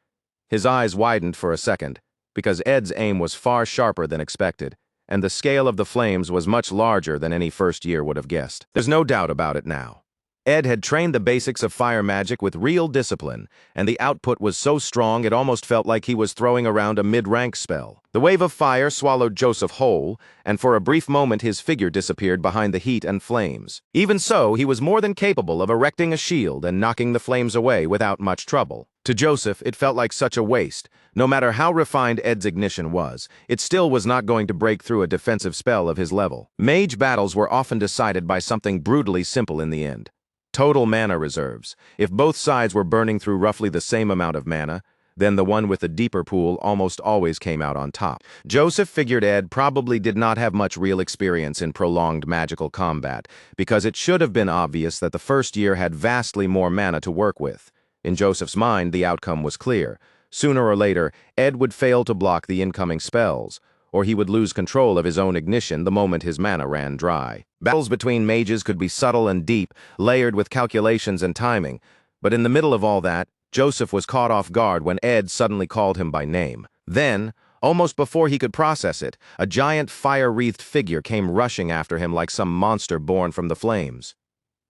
A: His eyes widened for a second, because Ed's aim was far sharper than expected, and the scale of the flames was much larger than any first year would have guessed. There's no doubt about it now. Ed had trained the basics of fire magic with real discipline, and the output was so strong it almost felt like he was throwing around a mid-rank spell. The wave of fire swallowed Joseph whole, and for a brief moment his figure disappeared behind the heat and flames. Even so, he was more than capable of erecting a shield and knocking the flames away without much trouble. To Joseph, it felt like such a waste. No matter how refined Ed's ignition was, it still was not going to break through a defensive spell of his level. Mage battles were often decided by something brutally simple in the end. Total mana reserves. If both sides were burning through roughly the same amount of mana, then the one with the deeper pool almost always came out on top. Joseph figured Ed probably did not have much real experience in prolonged magical combat, because it should have been obvious that the first year had vastly more mana to work with. In Joseph's mind, the outcome was clear. Sooner or later, Ed would fail to block the incoming spells, or he would lose control of his own ignition the moment his mana ran dry. Battles between mages could be subtle and deep, layered with calculations and timing, but in the middle of all that, Joseph was caught off guard when Ed suddenly called him by name. Then, almost before he could process it, a giant fire-wreathed figure came rushing after him like some monster born from the flames.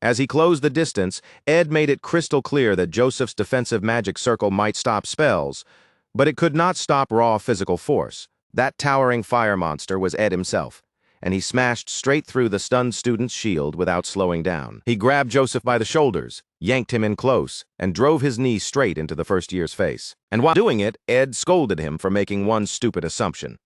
A: As he closed the distance, Ed made it crystal clear that Joseph's defensive magic circle might stop spells, but it could not stop raw physical force. That towering fire monster was Ed himself, and he smashed straight through the stunned student's shield without slowing down. He grabbed Joseph by the shoulders, yanked him in close, and drove his knee straight into the first year's face. And while doing it, Ed scolded him for making one stupid assumption.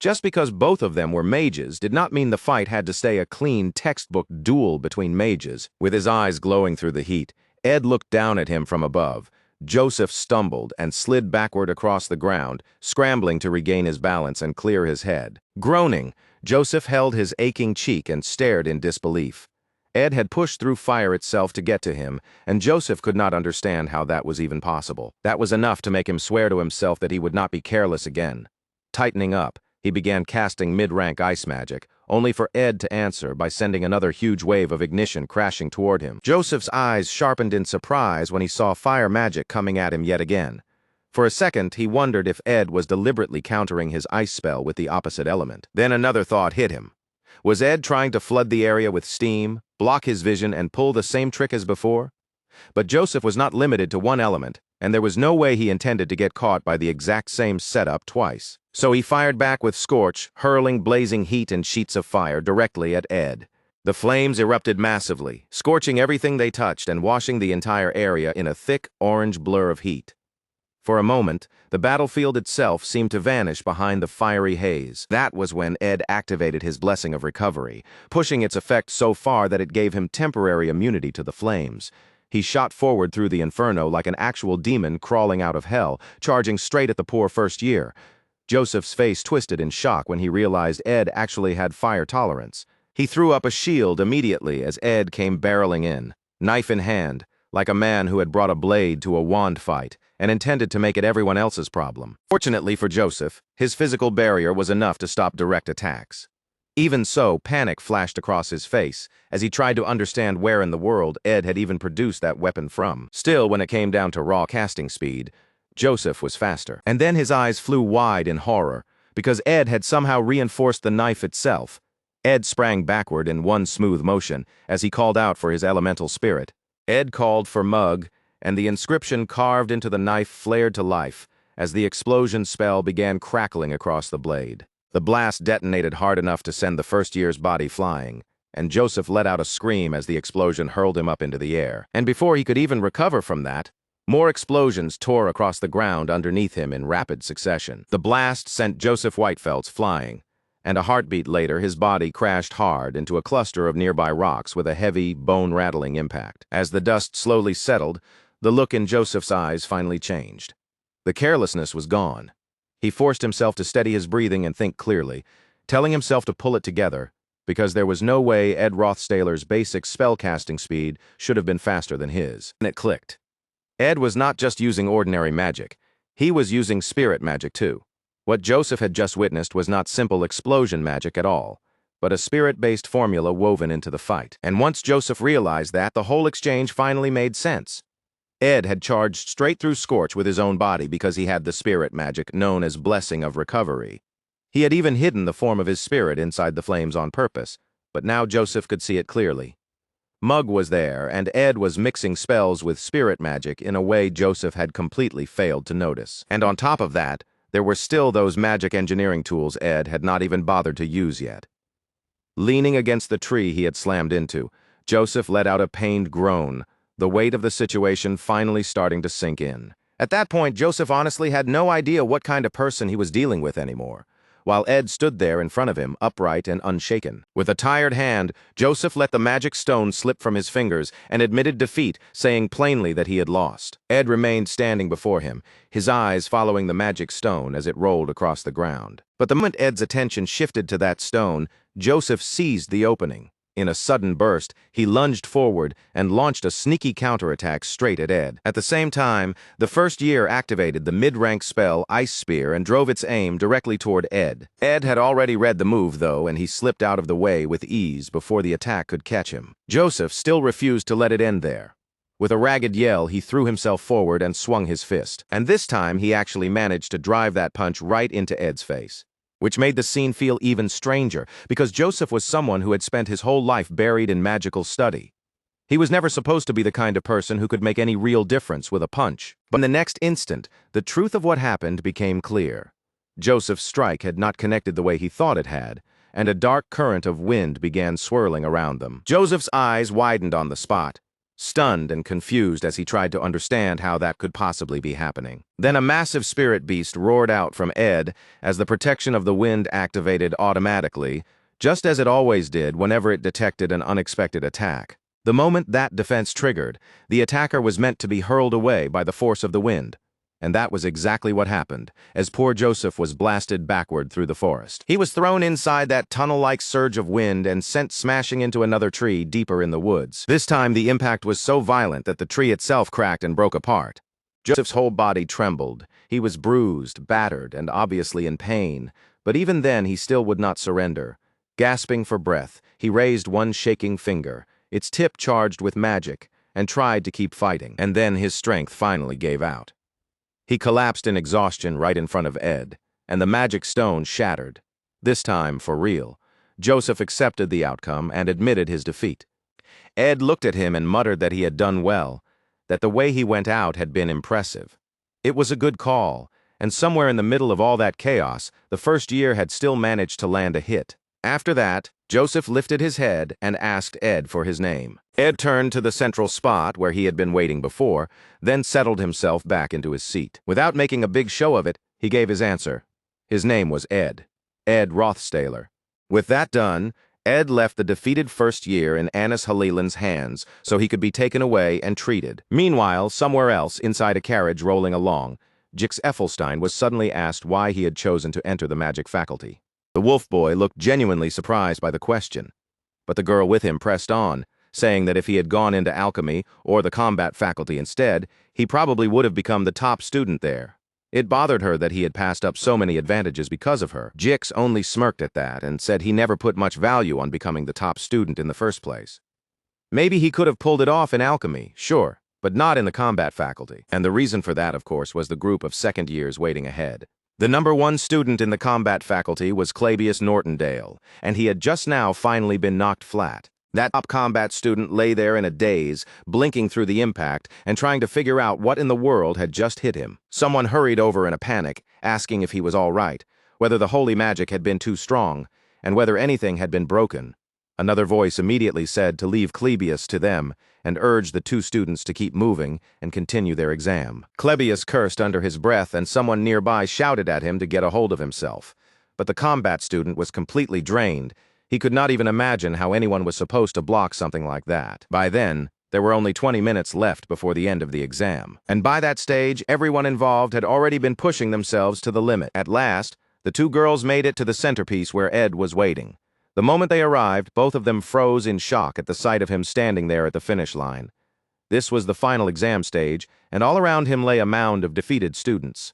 A: Just because both of them were mages did not mean the fight had to stay a clean textbook duel between mages. With his eyes glowing through the heat, Ed looked down at him from above. Joseph stumbled and slid backward across the ground, scrambling to regain his balance and clear his head. Groaning, Joseph held his aching cheek and stared in disbelief. Ed had pushed through fire itself to get to him, and Joseph could not understand how that was even possible. That was enough to make him swear to himself that he would not be careless again. Tightening up, he began casting mid-rank ice magic, only for Ed to answer by sending another huge wave of ignition crashing toward him. Joseph's eyes sharpened in surprise when he saw fire magic coming at him yet again. For a second, he wondered if Ed was deliberately countering his ice spell with the opposite element. Then another thought hit him. Was Ed trying to flood the area with steam, block his vision, and pull the same trick as before? But Joseph was not limited to one element, and there was no way he intended to get caught by the exact same setup twice. So he fired back with Scorch, hurling blazing heat and sheets of fire directly at Ed. The flames erupted massively, scorching everything they touched and washing the entire area in a thick orange blur of heat. For a moment, the battlefield itself seemed to vanish behind the fiery haze. That was when Ed activated his blessing of recovery, pushing its effect so far that it gave him temporary immunity to the flames. He shot forward through the inferno like an actual demon crawling out of hell, charging straight at the poor first year. Joseph's face twisted in shock when he realized Ed actually had fire tolerance. He threw up a shield immediately as Ed came barreling in, knife in hand, like a man who had brought a blade to a wand fight and intended to make it everyone else's problem. Fortunately for Joseph, his physical barrier was enough to stop direct attacks. Even so, panic flashed across his face as he tried to understand where in the world Ed had even produced that weapon from. Still, when it came down to raw casting speed, Joseph was faster. And then his eyes flew wide in horror, because Ed had somehow reinforced the knife itself. Ed sprang backward in one smooth motion as he called out for his elemental spirit. Ed called for Mug, and the inscription carved into the knife flared to life as the explosion spell began crackling across the blade. The blast detonated hard enough to send the first year's body flying, and Joseph let out a scream as the explosion hurled him up into the air. And before he could even recover from that, more explosions tore across the ground underneath him in rapid succession. The blast sent Joseph Whitefelds flying, and a heartbeat later his body crashed hard into a cluster of nearby rocks with a heavy, bone-rattling impact. As the dust slowly settled, the look in Joseph's eyes finally changed. The carelessness was gone. He forced himself to steady his breathing and think clearly, telling himself to pull it together, because there was no way Ed Rothstaler's basic spellcasting speed should have been faster than his. And it clicked. Ed was not just using ordinary magic. He was using spirit magic too. What Joseph had just witnessed was not simple explosion magic at all, but a spirit-based formula woven into the fight. And once Joseph realized that, the whole exchange finally made sense. Ed had charged straight through Scorch with his own body because he had the spirit magic known as Blessing of Recovery. He had even hidden the form of his spirit inside the flames on purpose, but now Joseph could see it clearly. Mug was there, and Ed was mixing spells with spirit magic in a way Joseph had completely failed to notice. And on top of that, there were still those magic engineering tools Ed had not even bothered to use yet. Leaning against the tree he had slammed into, Joseph let out a pained groan, the weight of the situation finally starting to sink in. At that point, Joseph honestly had no idea what kind of person he was dealing with anymore, while Ed stood there in front of him, upright and unshaken. With a tired hand, Joseph let the magic stone slip from his fingers and admitted defeat, saying plainly that he had lost. Ed remained standing before him, his eyes following the magic stone as it rolled across the ground. But the moment Ed's attention shifted to that stone, Joseph seized the opening. In a sudden burst, he lunged forward and launched a sneaky counterattack straight at Ed. At the same time, the first year activated the mid-rank spell Ice Spear and drove its aim directly toward Ed. Ed had already read the move, though, and he slipped out of the way with ease before the attack could catch him. Joseph still refused to let it end there. With a ragged yell, he threw himself forward and swung his fist. And this time, he actually managed to drive that punch right into Ed's face, which made the scene feel even stranger, because Joseph was someone who had spent his whole life buried in magical study. He was never supposed to be the kind of person who could make any real difference with a punch. But in the next instant, the truth of what happened became clear. Joseph's strike had not connected the way he thought it had, and a dark current of wind began swirling around them. Joseph's eyes widened on the spot, stunned and confused as he tried to understand how that could possibly be happening. Then a massive spirit beast roared out from Ed as the protection of the wind activated automatically, just as it always did whenever it detected an unexpected attack. The moment that defense triggered, the attacker was meant to be hurled away by the force of the wind. And that was exactly what happened, as poor Joseph was blasted backward through the forest. He was thrown inside that tunnel-like surge of wind and sent smashing into another tree deeper in the woods. This time, the impact was so violent that the tree itself cracked and broke apart. Joseph's whole body trembled. He was bruised, battered, and obviously in pain, but even then he still would not surrender. Gasping for breath, he raised one shaking finger, its tip charged with magic, and tried to keep fighting. And then his strength finally gave out. He collapsed in exhaustion right in front of Ed, and the magic stone shattered. This time, for real. Joseph accepted the outcome and admitted his defeat. Ed looked at him and muttered that he had done well, that the way he went out had been impressive. It was a good call, and somewhere in the middle of all that chaos, the first year had still managed to land a hit. After that, Joseph lifted his head and asked Ed for his name. Ed turned to the central spot where he had been waiting before, then settled himself back into his seat. Without making a big show of it, he gave his answer. His name was Ed. Ed Rothstaler. With that done, Ed left the defeated first year in Anis Halilan's hands so he could be taken away and treated. Meanwhile, somewhere else, inside a carriage rolling along, Jix Effelstein was suddenly asked why he had chosen to enter the magic faculty. The wolf boy looked genuinely surprised by the question, but the girl with him pressed on, saying that if he had gone into alchemy or the combat faculty instead, he probably would have become the top student there. It bothered her that he had passed up so many advantages because of her. Jix only smirked at that and said he never put much value on becoming the top student in the first place. Maybe he could have pulled it off in alchemy, sure, but not in the combat faculty. And the reason for that, of course, was the group of second years waiting ahead. The #1 student in the combat faculty was Clabius Nortondale, and he had just now finally been knocked flat. That top combat student lay there in a daze, blinking through the impact and trying to figure out what in the world had just hit him. Someone hurried over in a panic, asking if he was all right, whether the holy magic had been too strong, and whether anything had been broken. Another voice immediately said to leave Clabius to them and urged the two students to keep moving and continue their exam. Clabius cursed under his breath and someone nearby shouted at him to get a hold of himself. But the combat student was completely drained. He could not even imagine how anyone was supposed to block something like that. By then, there were only 20 minutes left before the end of the exam. And by that stage, everyone involved had already been pushing themselves to the limit. At last, the two girls made it to the centerpiece where Ed was waiting. The moment they arrived, both of them froze in shock at the sight of him standing there at the finish line. This was the final exam stage, and all around him lay a mound of defeated students.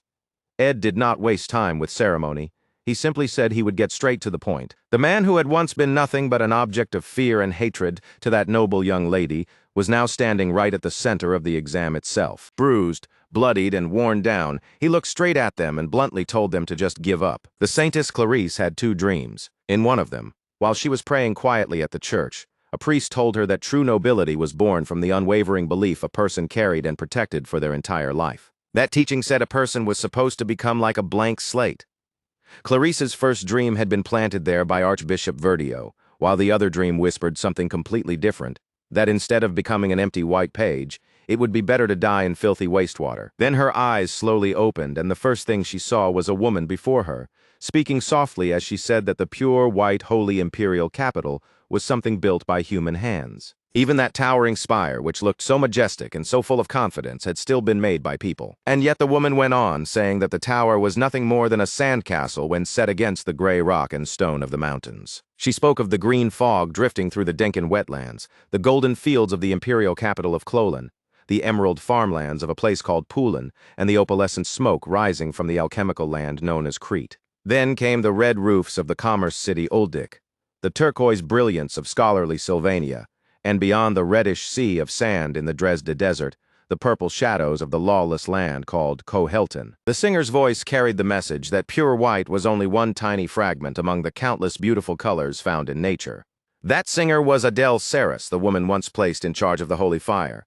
A: Ed did not waste time with ceremony. He simply said he would get straight to the point. The man who had once been nothing but an object of fear and hatred to that noble young lady was now standing right at the center of the exam itself. Bruised, bloodied, and worn down, he looked straight at them and bluntly told them to just give up. The Saintess Clarice had two dreams. In one of them, while she was praying quietly at the church, A priest told her that true nobility was born from the unwavering belief a person carried and protected for their entire life. That teaching said a person was supposed to become like a blank slate. Clarice's first dream had been planted there by Archbishop Verdio, while the other dream whispered something completely different, that instead of becoming an empty white page, it would be better to die in filthy wastewater. Then her eyes slowly opened, and the first thing she saw was a woman before her, speaking softly as she said that the pure, white, holy imperial capital was something built by human hands. Even that towering spire, which looked so majestic and so full of confidence, had still been made by people. And yet the woman went on, saying that the tower was nothing more than a sandcastle when set against the gray rock and stone of the mountains. She spoke of the green fog drifting through the Denken wetlands, the golden fields of the imperial capital of Klolan, the emerald farmlands of a place called Pulin, and the opalescent smoke rising from the alchemical land known as Crete. Then came the red roofs of the commerce city Uldik, the turquoise brilliance of scholarly Sylvania, and beyond the reddish sea of sand in the Dresde desert, the purple shadows of the lawless land called Kohelton. The singer's voice carried the message that pure white was only one tiny fragment among the countless beautiful colors found in nature. That singer was Adele Saris, the woman once placed in charge of the Holy Fire.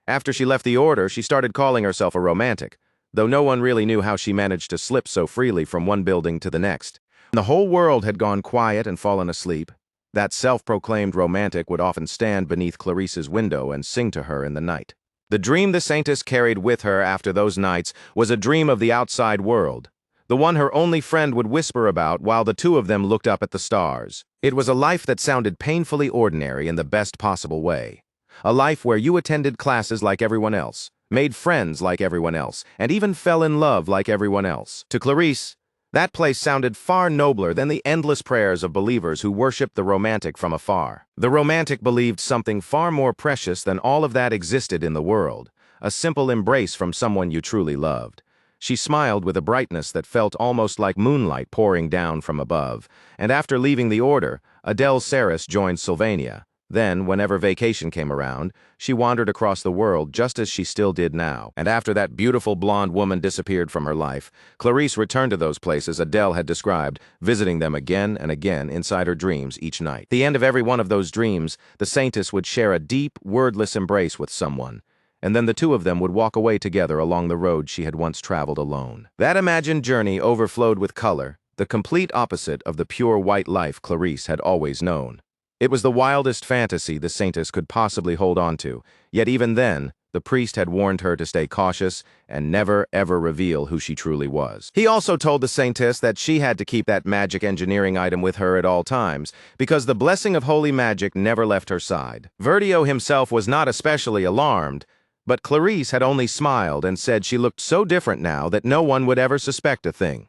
A: After she left the order, she started calling herself a romantic, though no one really knew how she managed to slip so freely from one building to the next. The whole world had gone quiet and fallen asleep. That self-proclaimed romantic would often stand beneath Clarice's window and sing to her in the night. The dream the Saintess carried with her after those nights was a dream of the outside world, the one her only friend would whisper about while the two of them looked up at the stars. It was a life that sounded painfully ordinary in the best possible way. A life where you attended classes like everyone else, made friends like everyone else, and even fell in love like everyone else. To Clarice, that place sounded far nobler than the endless prayers of believers who worshipped the romantic from afar. The romantic believed something far more precious than all of that existed in the world, a simple embrace from someone you truly loved. She smiled with a brightness that felt almost like moonlight pouring down from above, and after leaving the order, Adele Saris joined Sylvania. Then, whenever vacation came around, she wandered across the world just as she still did now. And after that beautiful blonde woman disappeared from her life, Clarice returned to those places Adele had described, visiting them again and again inside her dreams each night. At the end of every one of those dreams, the Saintess would share a deep, wordless embrace with someone, and then the two of them would walk away together along the road she had once traveled alone. That imagined journey overflowed with color, the complete opposite of the pure white life Clarice had always known. It was the wildest fantasy the Saintess could possibly hold on to, yet even then, the priest had warned her to stay cautious and never ever reveal who she truly was. He also told the Saintess that she had to keep that magic engineering item with her at all times, because the blessing of holy magic never left her side. Verdio himself was not especially alarmed, but Clarice had only smiled and said she looked so different now that no one would ever suspect a thing.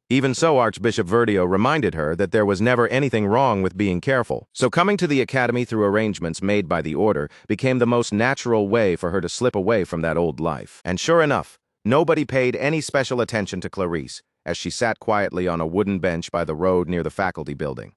A: Even so, Archbishop Verdio reminded her that there was never anything wrong with being careful. So coming to the academy through arrangements made by the order became the most natural way for her to slip away from that old life. And sure enough, nobody paid any special attention to Clarice as she sat quietly on a wooden bench by the road near the faculty building.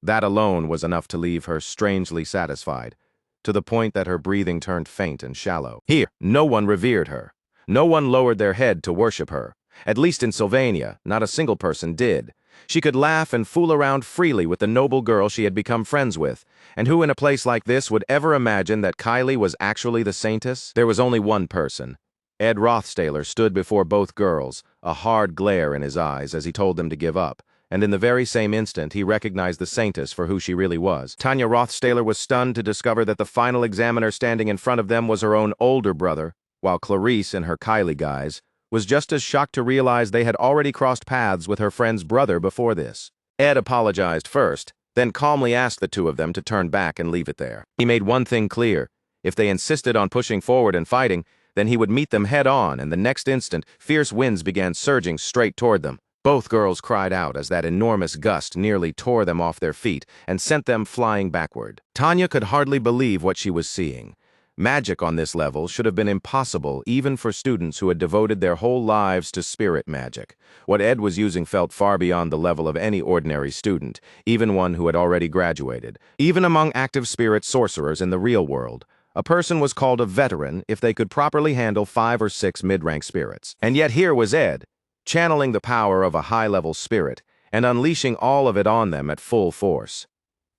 A: That alone was enough to leave her strangely satisfied, to the point that her breathing turned faint and shallow. Here, no one revered her. No one lowered their head to worship her. At least in Sylvania, not a single person did. She could laugh and fool around freely with the noble girl she had become friends with, and who in a place like this would ever imagine that Kylie was actually the Saintess? There was only one person. Ed Rothstaler stood before both girls, a hard glare in his eyes as he told them to give up, and in the very same instant he recognized the Saintess for who she really was. Tanya Rothstaler was stunned to discover that the final examiner standing in front of them was her own older brother, while Clarice, in her Kylie guise, was just as shocked to realize they had already crossed paths with her friend's brother before this. Ed apologized first, then calmly asked the two of them to turn back and leave it there. He made one thing clear: if they insisted on pushing forward and fighting, then he would meet them head-on, and the next instant, fierce winds began surging straight toward them. Both girls cried out as that enormous gust nearly tore them off their feet and sent them flying backward. Tanya could hardly believe what she was seeing. Magic on this level should have been impossible even for students who had devoted their whole lives to spirit magic. What Ed was using felt far beyond the level of any ordinary student, even one who had already graduated. Even among active spirit sorcerers in the real world, a person was called a veteran if they could properly handle 5 or 6 mid-rank spirits. And yet here was Ed, channeling the power of a high-level spirit and unleashing all of it on them at full force.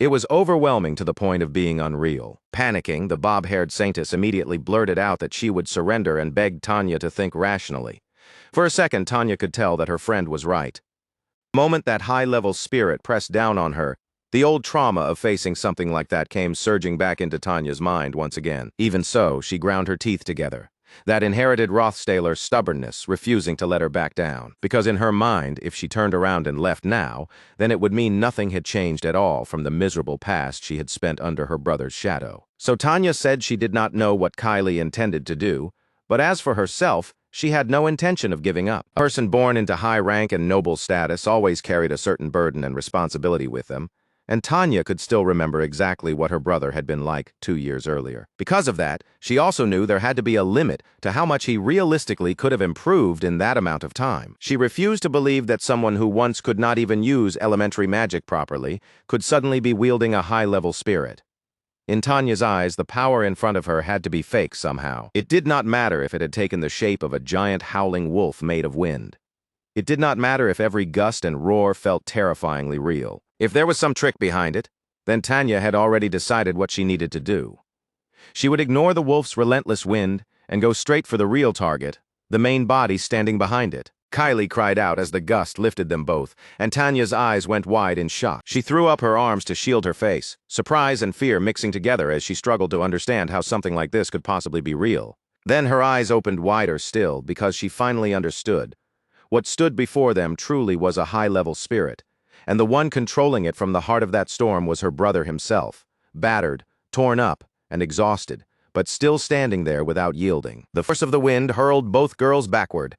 A: It was overwhelming to the point of being unreal. Panicking, the bob-haired saintess immediately blurted out that she would surrender and begged Tanya to think rationally. For a second, Tanya could tell that her friend was right. The moment that high-level spirit pressed down on her, the old trauma of facing something like that came surging back into Tanya's mind once again. Even so, she ground her teeth together. That inherited Rothstailer stubbornness, refusing to let her back down. Because in her mind, if she turned around and left now, then it would mean nothing had changed at all from the miserable past she had spent under her brother's shadow. So Tanya said she did not know what Kylie intended to do, but as for herself, she had no intention of giving up. A person born into high rank and noble status always carried a certain burden and responsibility with them, and Tanya could still remember exactly what her brother had been like 2 years earlier. Because of that, she also knew there had to be a limit to how much he realistically could have improved in that amount of time. She refused to believe that someone who once could not even use elementary magic properly could suddenly be wielding a high-level spirit. In Tanya's eyes, the power in front of her had to be fake somehow. It did not matter if it had taken the shape of a giant howling wolf made of wind. It did not matter if every gust and roar felt terrifyingly real. If there was some trick behind it, then Tanya had already decided what she needed to do. She would ignore the wolf's relentless wind and go straight for the real target, the main body standing behind it. Kylie cried out as the gust lifted them both, and Tanya's eyes went wide in shock. She threw up her arms to shield her face, surprise and fear mixing together as she struggled to understand how something like this could possibly be real. Then her eyes opened wider still because she finally understood. What stood before them truly was a high-level spirit, and the one controlling it from the heart of that storm was her brother himself, battered, torn up, and exhausted, but still standing there without yielding. The force of the wind hurled both girls backward.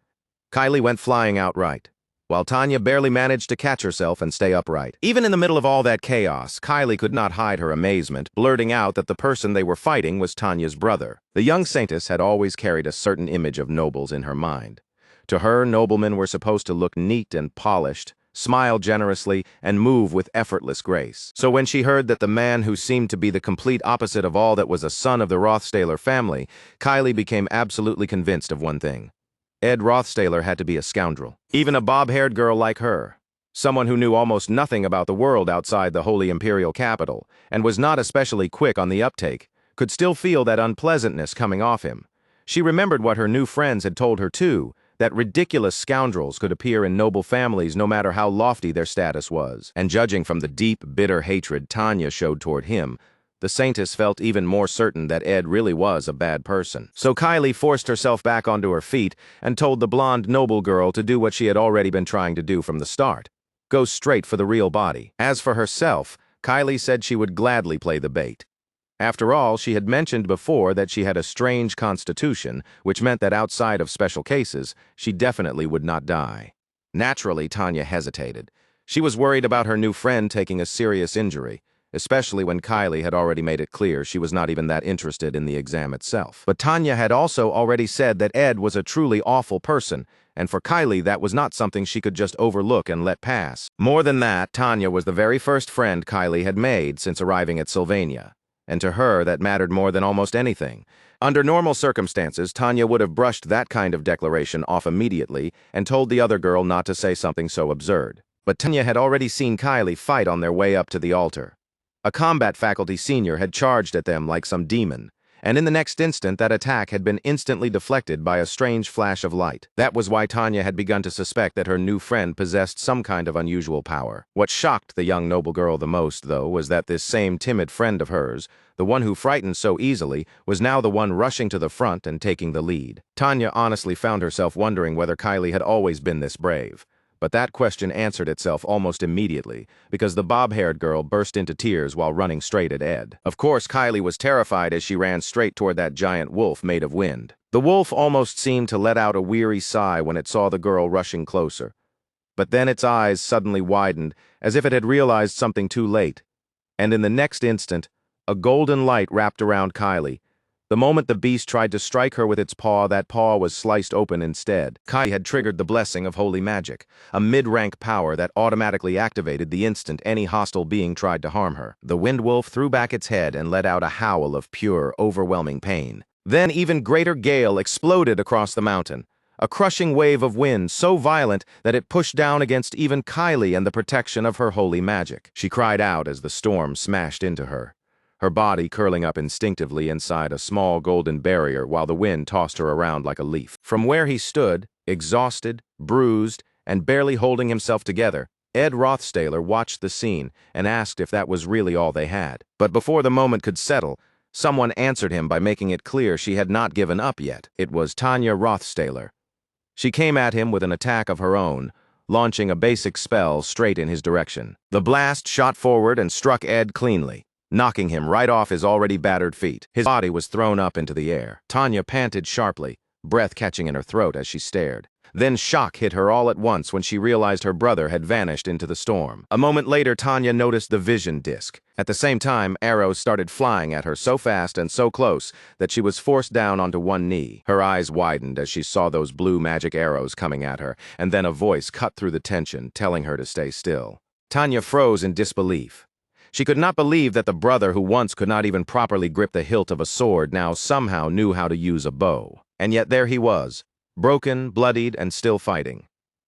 A: Kylie went flying outright, while Tanya barely managed to catch herself and stay upright. Even in the middle of all that chaos, Kylie could not hide her amazement, blurting out that the person they were fighting was Tanya's brother. The young saintess had always carried a certain image of nobles in her mind. To her, noblemen were supposed to look neat and polished, smile generously, and move with effortless grace. So when she heard that the man who seemed to be the complete opposite of all that was a son of the Rothstailer family, Kylie became absolutely convinced of one thing. Ed Rothstailer had to be a scoundrel. Even a bob-haired girl like her, someone who knew almost nothing about the world outside the holy imperial capital, and was not especially quick on the uptake, could still feel that unpleasantness coming off him. She remembered what her new friends had told her too, that ridiculous scoundrels could appear in noble families no matter how lofty their status was. And judging from the deep, bitter hatred Tanya showed toward him, the saintess felt even more certain that Ed really was a bad person. So Kylie forced herself back onto her feet and told the blonde noble girl to do what she had already been trying to do from the start. Go straight for the real body. As for herself, Kylie said she would gladly play the bait. After all, she had mentioned before that she had a strange constitution, which meant that outside of special cases, she definitely would not die. Naturally, Tanya hesitated. She was worried about her new friend taking a serious injury, especially when Kylie had already made it clear she was not even that interested in the exam itself. But Tanya had also already said that Ed was a truly awful person, and for Kylie that was not something she could just overlook and let pass. More than that, Tanya was the very first friend Kylie had made since arriving at Sylvania. And to her, that mattered more than almost anything. Under normal circumstances, Tanya would have brushed that kind of declaration off immediately and told the other girl not to say something so absurd. But Tanya had already seen Kylie fight on their way up to the altar. A combat faculty senior had charged at them like some demon, and in the next instant that attack had been instantly deflected by a strange flash of light. That was why Tanya had begun to suspect that her new friend possessed some kind of unusual power. What shocked the young noble girl the most, though, was that this same timid friend of hers, the one who frightened so easily, was now the one rushing to the front and taking the lead. Tanya honestly found herself wondering whether Kylie had always been this brave. But that question answered itself almost immediately, because the bob-haired girl burst into tears while running straight at Ed. Of course, Kylie was terrified as she ran straight toward that giant wolf made of wind. The wolf almost seemed to let out a weary sigh when it saw the girl rushing closer. But then its eyes suddenly widened, as if it had realized something too late. And in the next instant, a golden light wrapped around Kylie. The moment the beast tried to strike her with its paw, that paw was sliced open instead. Kylie had triggered the blessing of holy magic, a mid-rank power that automatically activated the instant any hostile being tried to harm her. The wind wolf threw back its head and let out a howl of pure, overwhelming pain. Then even greater gale exploded across the mountain. a crushing wave of wind so violent that it pushed down against even Kylie and the protection of her holy magic. She cried out as the storm smashed into her, her body curling up instinctively inside a small golden barrier while the wind tossed her around like a leaf. From where he stood, exhausted, bruised, and barely holding himself together, Ed Rothstaler watched the scene and asked if that was really all they had. But before the moment could settle, someone answered him by making it clear she had not given up yet. It was Tanya Rothstaler. She came at him with an attack of her own, launching a basic spell straight in his direction. The blast shot forward and struck Ed cleanly, knocking him right off his already battered feet. His body was thrown up into the air. Tanya panted sharply, breath catching in her throat as she stared. Then shock hit her all at once when she realized her brother had vanished into the storm. A moment later, Tanya noticed the vision disc. At the same time, arrows started flying at her so fast and so close that she was forced down onto one knee. Her eyes widened as she saw those blue magic arrows coming at her, and then a voice cut through the tension, telling her to stay still. Tanya froze in disbelief. She could not believe that the brother who once could not even properly grip the hilt of a sword now somehow knew how to use a bow. And yet there he was, broken, bloodied, and still fighting.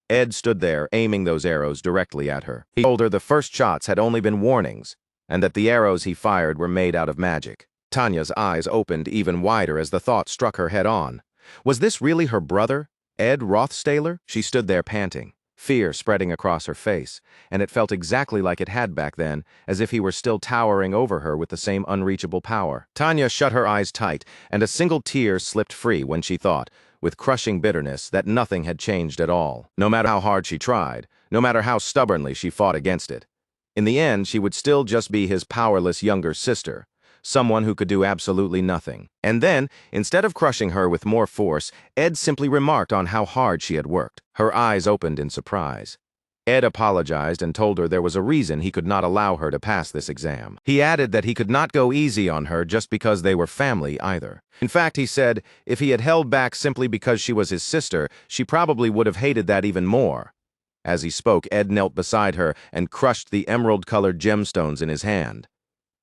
A: Ed stood there, aiming those arrows directly at her. He told her the first shots had only been warnings, and that the arrows he fired were made out of magic. Tanya's eyes opened even wider as the thought struck her head on. Was this really her brother, Ed Rothstaler? She stood there panting, fear spreading across her face, and it felt exactly like it had back then, as if he were still towering over her with the same unreachable power. Tanya shut her eyes tight, and a single tear slipped free when she thought, with crushing bitterness, that nothing had changed at all. No matter how hard she tried, no matter how stubbornly she fought against it. In the end, she would still just be his powerless younger sister, someone who could do absolutely nothing. And then, instead of crushing her with more force, Ed simply remarked on how hard she had worked. Her eyes opened in surprise. Ed apologized and told her there was a reason he could not allow her to pass this exam. He added that he could not go easy on her just because they were family either. In fact, he said, if he had held back simply because she was his sister, she probably would have hated that even more. As he spoke, Ed knelt beside her and crushed the emerald-colored gemstones in his hand.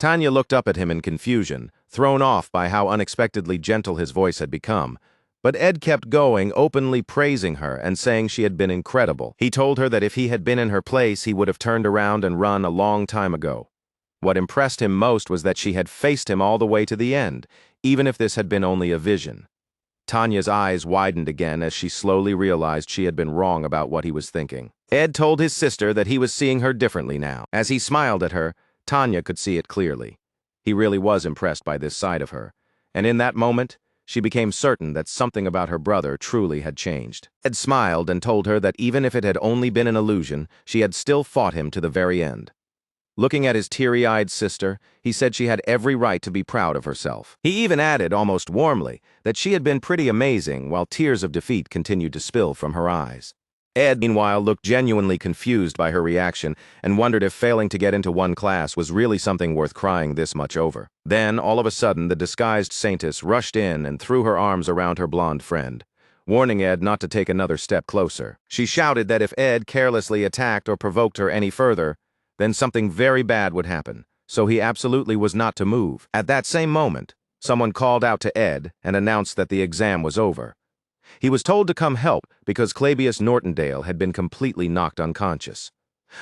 A: Tanya looked up at him in confusion, thrown off by how unexpectedly gentle his voice had become. But Ed kept going, openly praising her and saying she had been incredible. He told her that if he had been in her place, he would have turned around and run a long time ago. What impressed him most was that she had faced him all the way to the end, even if this had been only a vision. Tanya's eyes widened again as she slowly realized she had been wrong about what he was thinking. Ed told his sister that he was seeing her differently now. As he smiled at her, Tanya could see it clearly. He really was impressed by this side of her, and in that moment, she became certain that something about her brother truly had changed. Ed smiled and told her that even if it had only been an illusion, she had still fought him to the very end. Looking at his teary-eyed sister, he said she had every right to be proud of herself. He even added, almost warmly, that she had been pretty amazing while tears of defeat continued to spill from her eyes. Ed, meanwhile, looked genuinely confused by her reaction and wondered if failing to get into one class was really something worth crying this much over. Then, all of a sudden, the disguised saintess rushed in and threw her arms around her blonde friend, warning Ed not to take another step closer. She shouted that if Ed carelessly attacked or provoked her any further, then something very bad would happen, so he absolutely was not to move. At that same moment, someone called out to Ed and announced that the exam was over. He was told to come help because Clavius Nortondale had been completely knocked unconscious.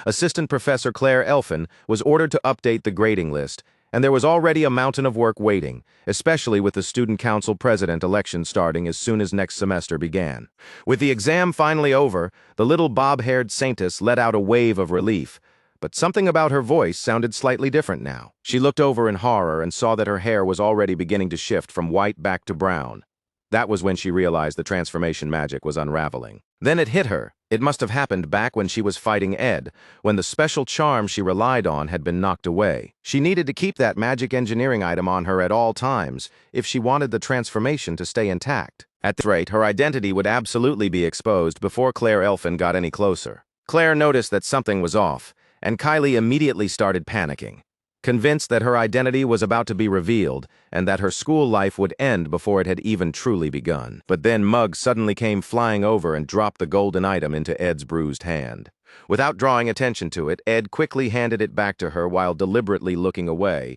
A: Assistant Professor Claire Elfin was ordered to update the grading list, and there was already a mountain of work waiting, especially with the Student Council President election starting as soon as next semester began. With the exam finally over, the little bob-haired saintess let out a wave of relief, but something about her voice sounded slightly different now. She looked over in horror and saw that her hair was already beginning to shift from white back to brown. That was when she realized the transformation magic was unraveling. Then it hit her. It must have happened back when she was fighting Ed, when the special charm she relied on had been knocked away. She needed to keep that magic engineering item on her at all times if she wanted the transformation to stay intact. At this rate, her identity would absolutely be exposed before Claire Elfin got any closer. Claire noticed that something was off, and Kylie immediately started panicking. Convinced that her identity was about to be revealed and that her school life would end before it had even truly begun. But then Mug suddenly came flying over and dropped the golden item into Ed's bruised hand. Without drawing attention to it, Ed quickly handed it back to her while deliberately looking away.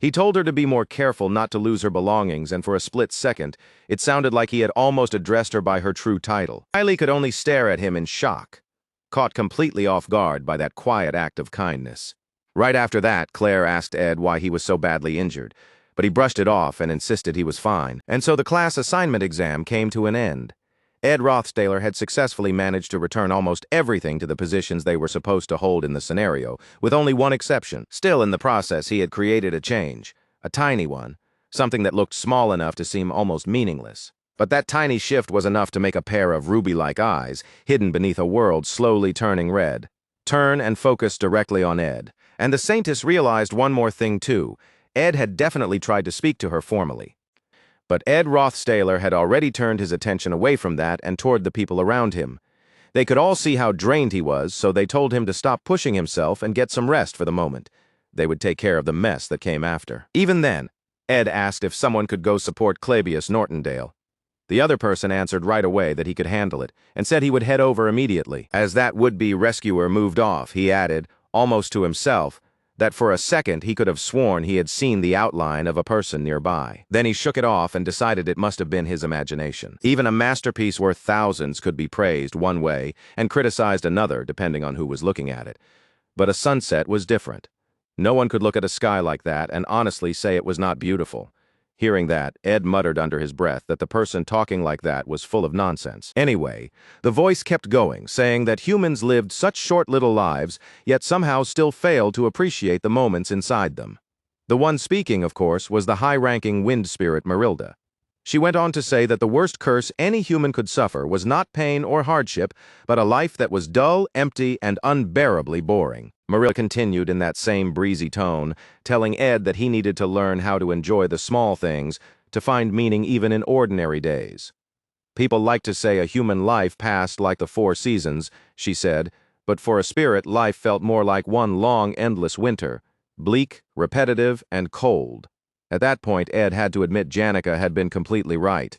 A: He told her to be more careful not to lose her belongings, and for a split second, it sounded like he had almost addressed her by her true title. Riley could only stare at him in shock, caught completely off guard by that quiet act of kindness. Right after that, Claire asked Ed why he was so badly injured, but he brushed it off and insisted he was fine, and so the class assignment exam came to an end. Ed Rothstaler had successfully managed to return almost everything to the positions they were supposed to hold in the scenario, with only one exception. Still, in the process, he had created a change, a tiny one, something that looked small enough to seem almost meaningless. But that tiny shift was enough to make a pair of ruby-like eyes, hidden beneath a world slowly turning red, turn and focus directly on Ed. And the Saintess realized one more thing, too. Ed had definitely tried to speak to her formally. But Ed Rothstaler had already turned his attention away from that and toward the people around him. They could all see how drained he was, so they told him to stop pushing himself and get some rest for the moment. They would take care of the mess that came after. Even then, Ed asked if someone could go support Clabius Nortondale. The other person answered right away that he could handle it, and said he would head over immediately. As that would-be rescuer moved off, he added, almost to himself, that for a second he could have sworn he had seen the outline of a person nearby. Then he shook it off and decided it must have been his imagination. Even a masterpiece worth thousands could be praised one way and criticized another, depending on who was looking at it. But a sunset was different. No one could look at a sky like that and honestly say it was not beautiful. Hearing that, Ed muttered under his breath that the person talking like that was full of nonsense. Anyway, the voice kept going, saying that humans lived such short little lives, yet somehow still failed to appreciate the moments inside them. The one speaking, of course, was the high-ranking wind spirit Marilda. She went on to say that the worst curse any human could suffer was not pain or hardship, but a life that was dull, empty, and unbearably boring. Marilda continued in that same breezy tone, telling Ed that he needed to learn how to enjoy the small things, to find meaning even in ordinary days. People like to say a human life passed like the 4 seasons, she said, but for a spirit, life felt more like one long, endless winter, bleak, repetitive, and cold. At that point, Ed had to admit Janica had been completely right.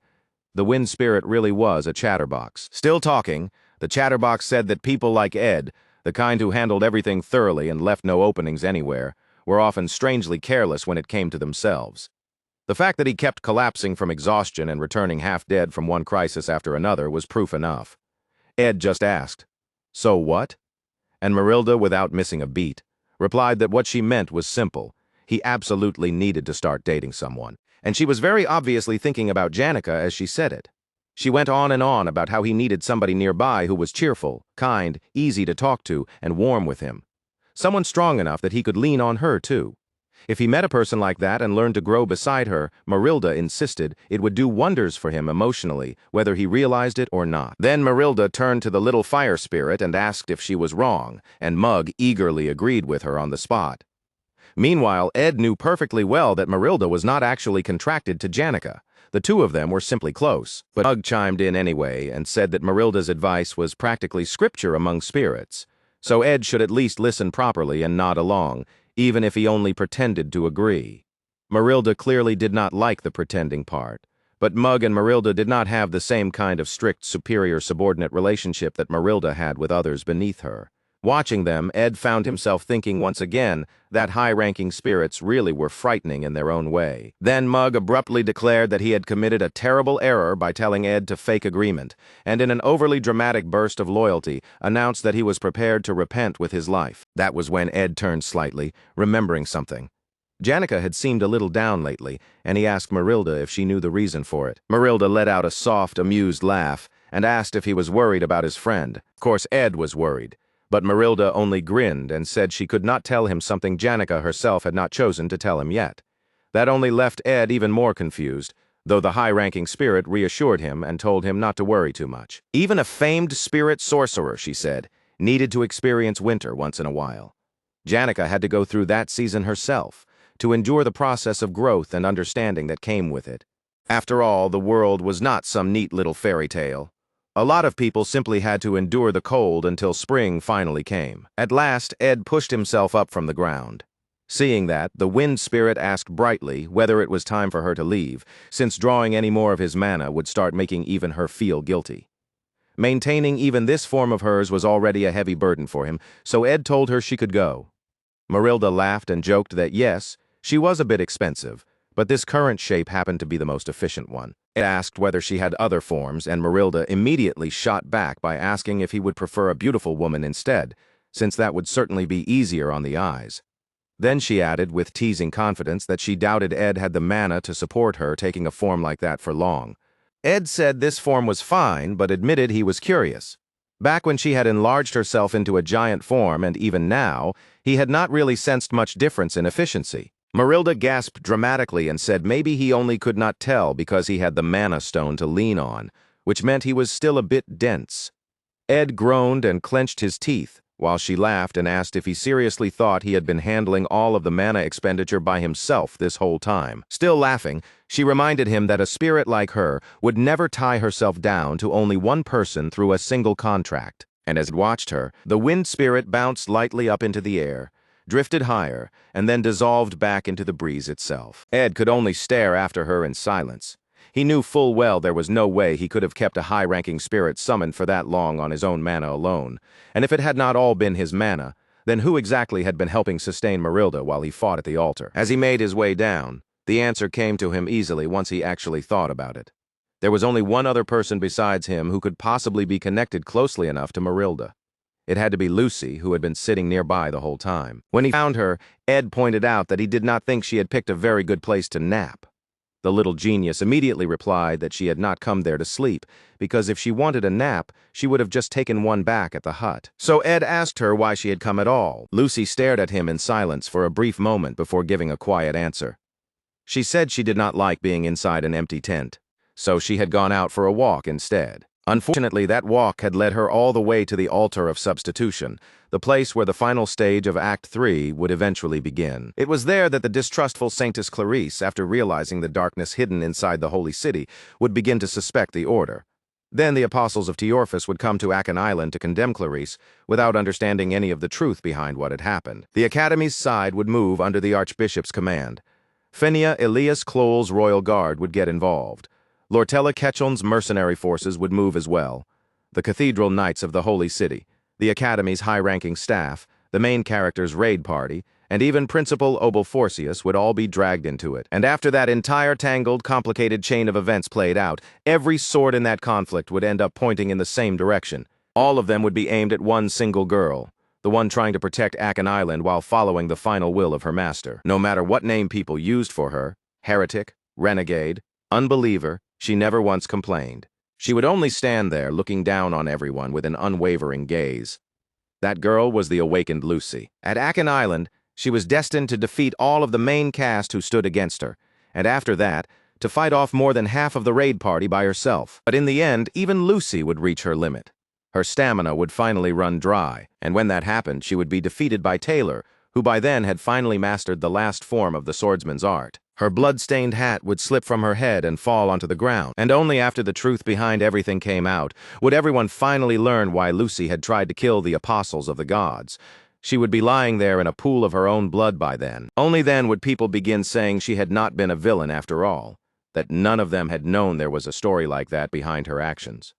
A: The wind spirit really was a chatterbox. Still talking, the chatterbox said that people like Ed, the kind who handled everything thoroughly and left no openings anywhere, were often strangely careless when it came to themselves. The fact that he kept collapsing from exhaustion and returning half-dead from one crisis after another was proof enough. Ed just asked, "So what?" And Marilda, without missing a beat, replied that what she meant was simple. He absolutely needed to start dating someone. And she was very obviously thinking about Janica as she said it. She went on and on about how he needed somebody nearby who was cheerful, kind, easy to talk to, and warm with him. Someone strong enough that he could lean on her, too. If he met a person like that and learned to grow beside her, Marilda insisted it would do wonders for him emotionally, whether he realized it or not. Then Marilda turned to the little fire spirit and asked if she was wrong, and Mug eagerly agreed with her on the spot. Meanwhile, Ed knew perfectly well that Marilda was not actually contracted to Janica. The two of them were simply close. But Mug chimed in anyway and said that Marilda's advice was practically scripture among spirits. So Ed should at least listen properly and nod along, even if he only pretended to agree. Marilda clearly did not like the pretending part. But Mug and Marilda did not have the same kind of strict superior-subordinate relationship that Marilda had with others beneath her. Watching them, Ed found himself thinking once again that high-ranking spirits really were frightening in their own way. Then Mug abruptly declared that he had committed a terrible error by telling Ed to fake agreement, and in an overly dramatic burst of loyalty, announced that he was prepared to repent with his life. That was when Ed turned slightly, remembering something. Janica had seemed a little down lately, and he asked Marilda if she knew the reason for it. Marilda let out a soft, amused laugh, and asked if he was worried about his friend. Of course, Ed was worried. But Marilda only grinned and said she could not tell him something Janica herself had not chosen to tell him yet. That only left Ed even more confused, though the high-ranking spirit reassured him and told him not to worry too much. Even a famed spirit sorcerer, she said, needed to experience winter once in a while. Janica had to go through that season herself, to endure the process of growth and understanding that came with it. After all, the world was not some neat little fairy tale. A lot of people simply had to endure the cold until spring finally came. At last, Ed pushed himself up from the ground. Seeing that, the wind spirit asked brightly whether it was time for her to leave, since drawing any more of his mana would start making even her feel guilty. Maintaining even this form of hers was already a heavy burden for him, so Ed told her she could go. Marilda laughed and joked that yes, She was a bit expensive, but this current shape happened to be the most efficient one. Ed asked whether she had other forms, and Marilda immediately shot back by asking if he would prefer a beautiful woman instead, since that would certainly be easier on the eyes. Then she added, with teasing confidence, that she doubted Ed had the mana to support her taking a form like that for long. Ed said this form was fine, but admitted he was curious. Back when she had enlarged herself into a giant form, and even now, he had not really sensed much difference in efficiency. Marilda gasped dramatically and said maybe he only could not tell because he had the mana stone to lean on, which meant he was still a bit dense. Ed groaned and clenched his teeth, while she laughed and asked if he seriously thought he had been handling all of the mana expenditure by himself this whole time. Still laughing, she reminded him that a spirit like her would never tie herself down to only one person through a single contract. And as Ed watched her, the wind spirit bounced lightly up into the air, drifted higher, and then dissolved back into the breeze itself. Ed could only stare after her in silence. He knew full well there was no way he could have kept a high-ranking spirit summoned for that long on his own mana alone, and if it had not all been his mana, then who exactly had been helping sustain Marilda while he fought at the altar? As he made his way down, the answer came to him easily once he actually thought about it. There was only one other person besides him who could possibly be connected closely enough to Marilda. It had to be Lucy, who had been sitting nearby the whole time. When he found her, Ed pointed out that he did not think she had picked a very good place to nap. The little genius immediately replied that she had not come there to sleep, because if she wanted a nap, she would have just taken one back at the hut. So Ed asked her why she had come at all. Lucy stared at him in silence for a brief moment before giving a quiet answer. She said she did not like being inside an empty tent, so she had gone out for a walk instead. Unfortunately, that walk had led her all the way to the altar of substitution, the place where the final stage of Act 3 would eventually begin. It was there that the distrustful Sanctus Clarice, after realizing the darkness hidden inside the holy city, would begin to suspect the order. Then the apostles of Teorphus would come to Achen Island to condemn Clarice, without understanding any of the truth behind what had happened. The Academy's side would move under the Archbishop's command. Phenia Elias Kloll's royal guard would get involved. Lortella Ketchon's mercenary forces would move as well. The Cathedral Knights of the Holy City, the Academy's high-ranking staff, the main character's raid party, and even Principal Oboforcius would all be dragged into it. And after that entire tangled, complicated chain of events played out, every sword in that conflict would end up pointing in the same direction. All of them would be aimed at one single girl, the one trying to protect Achen Island while following the final will of her master. No matter what name people used for her, heretic, renegade, unbeliever, she never once complained. She would only stand there looking down on everyone with an unwavering gaze. That girl was the awakened Lucy. At Achen Island, she was destined to defeat all of the main cast who stood against her, and after that, to fight off more than half of the raid party by herself. But in the end, even Lucy would reach her limit. Her stamina would finally run dry, and when that happened, she would be defeated by Taylor, who by then had finally mastered the last form of the swordsman's art. Her blood-stained hat would slip from her head and fall onto the ground, and only after the truth behind everything came out would everyone finally learn why Lucy had tried to kill the apostles of the gods. She would be lying there in a pool of her own blood by then. Only then would people begin saying she had not been a villain after all, that none of them had known there was a story like that behind her actions.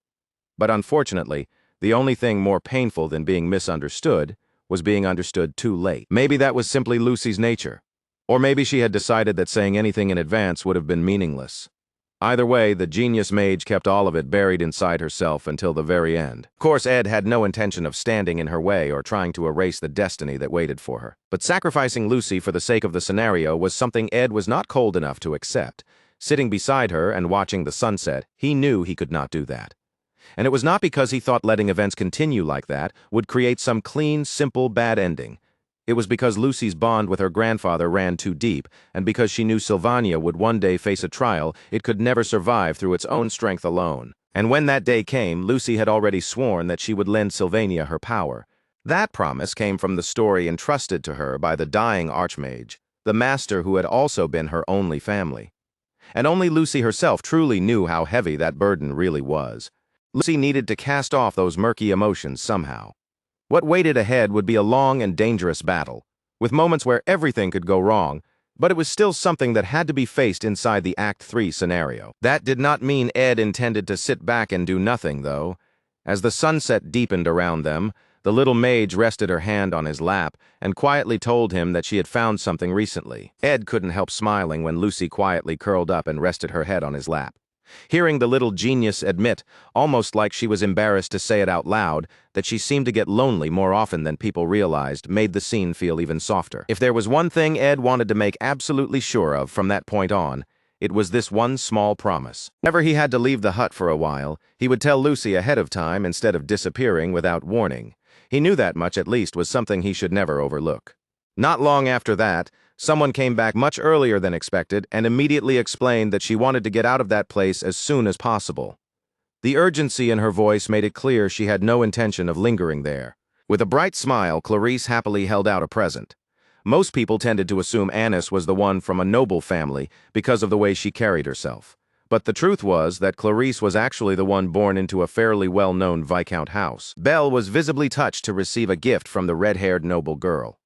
A: But unfortunately, the only thing more painful than being misunderstood was being understood too late. Maybe that was simply Lucy's nature. Or maybe she had decided that saying anything in advance would have been meaningless. Either way, the genius mage kept all of it buried inside herself until the very end. Of course, Ed had no intention of standing in her way or trying to erase the destiny that waited for her. But sacrificing Lucy for the sake of the scenario was something Ed was not cold enough to accept. Sitting beside her and watching the sunset, he knew he could not do that. And it was not because he thought letting events continue like that would create some clean, simple, bad ending. It was because Lucy's bond with her grandfather ran too deep, and because she knew Sylvania would one day face a trial it could never survive through its own strength alone. And when that day came, Lucy had already sworn that she would lend Sylvania her power. That promise came from the story entrusted to her by the dying Archmage, the master who had also been her only family. And only Lucy herself truly knew how heavy that burden really was. Lucy needed to cast off those murky emotions somehow. What waited ahead would be a long and dangerous battle, with moments where everything could go wrong, but it was still something that had to be faced inside the Act 3 scenario. That did not mean Ed intended to sit back and do nothing, though. As the sunset deepened around them, The little mage rested her hand on his lap and quietly told him that she had found something recently. Ed couldn't help smiling when Lucy quietly curled up and rested her head on his lap. Hearing the little genius admit, almost like she was embarrassed to say it out loud, that she seemed to get lonely more often than people realized, made the scene feel even softer. If there was one thing Ed wanted to make absolutely sure of from that point on, it was this one small promise. Whenever he had to leave the hut for a while, he would tell Lucy ahead of time instead of disappearing without warning. He knew that much at least was something he should never overlook. Not long after that, someone came back much earlier than expected and immediately explained that she wanted to get out of that place as soon as possible. The urgency in her voice made it clear she had no intention of lingering there. With a bright smile, Clarice happily held out a present. Most people tended to assume Anis was the one from a noble family because of the way she carried herself. But the truth was that Clarice was actually the one born into a fairly well-known Viscount house. Belle was visibly touched to receive a gift from the red-haired noble girl.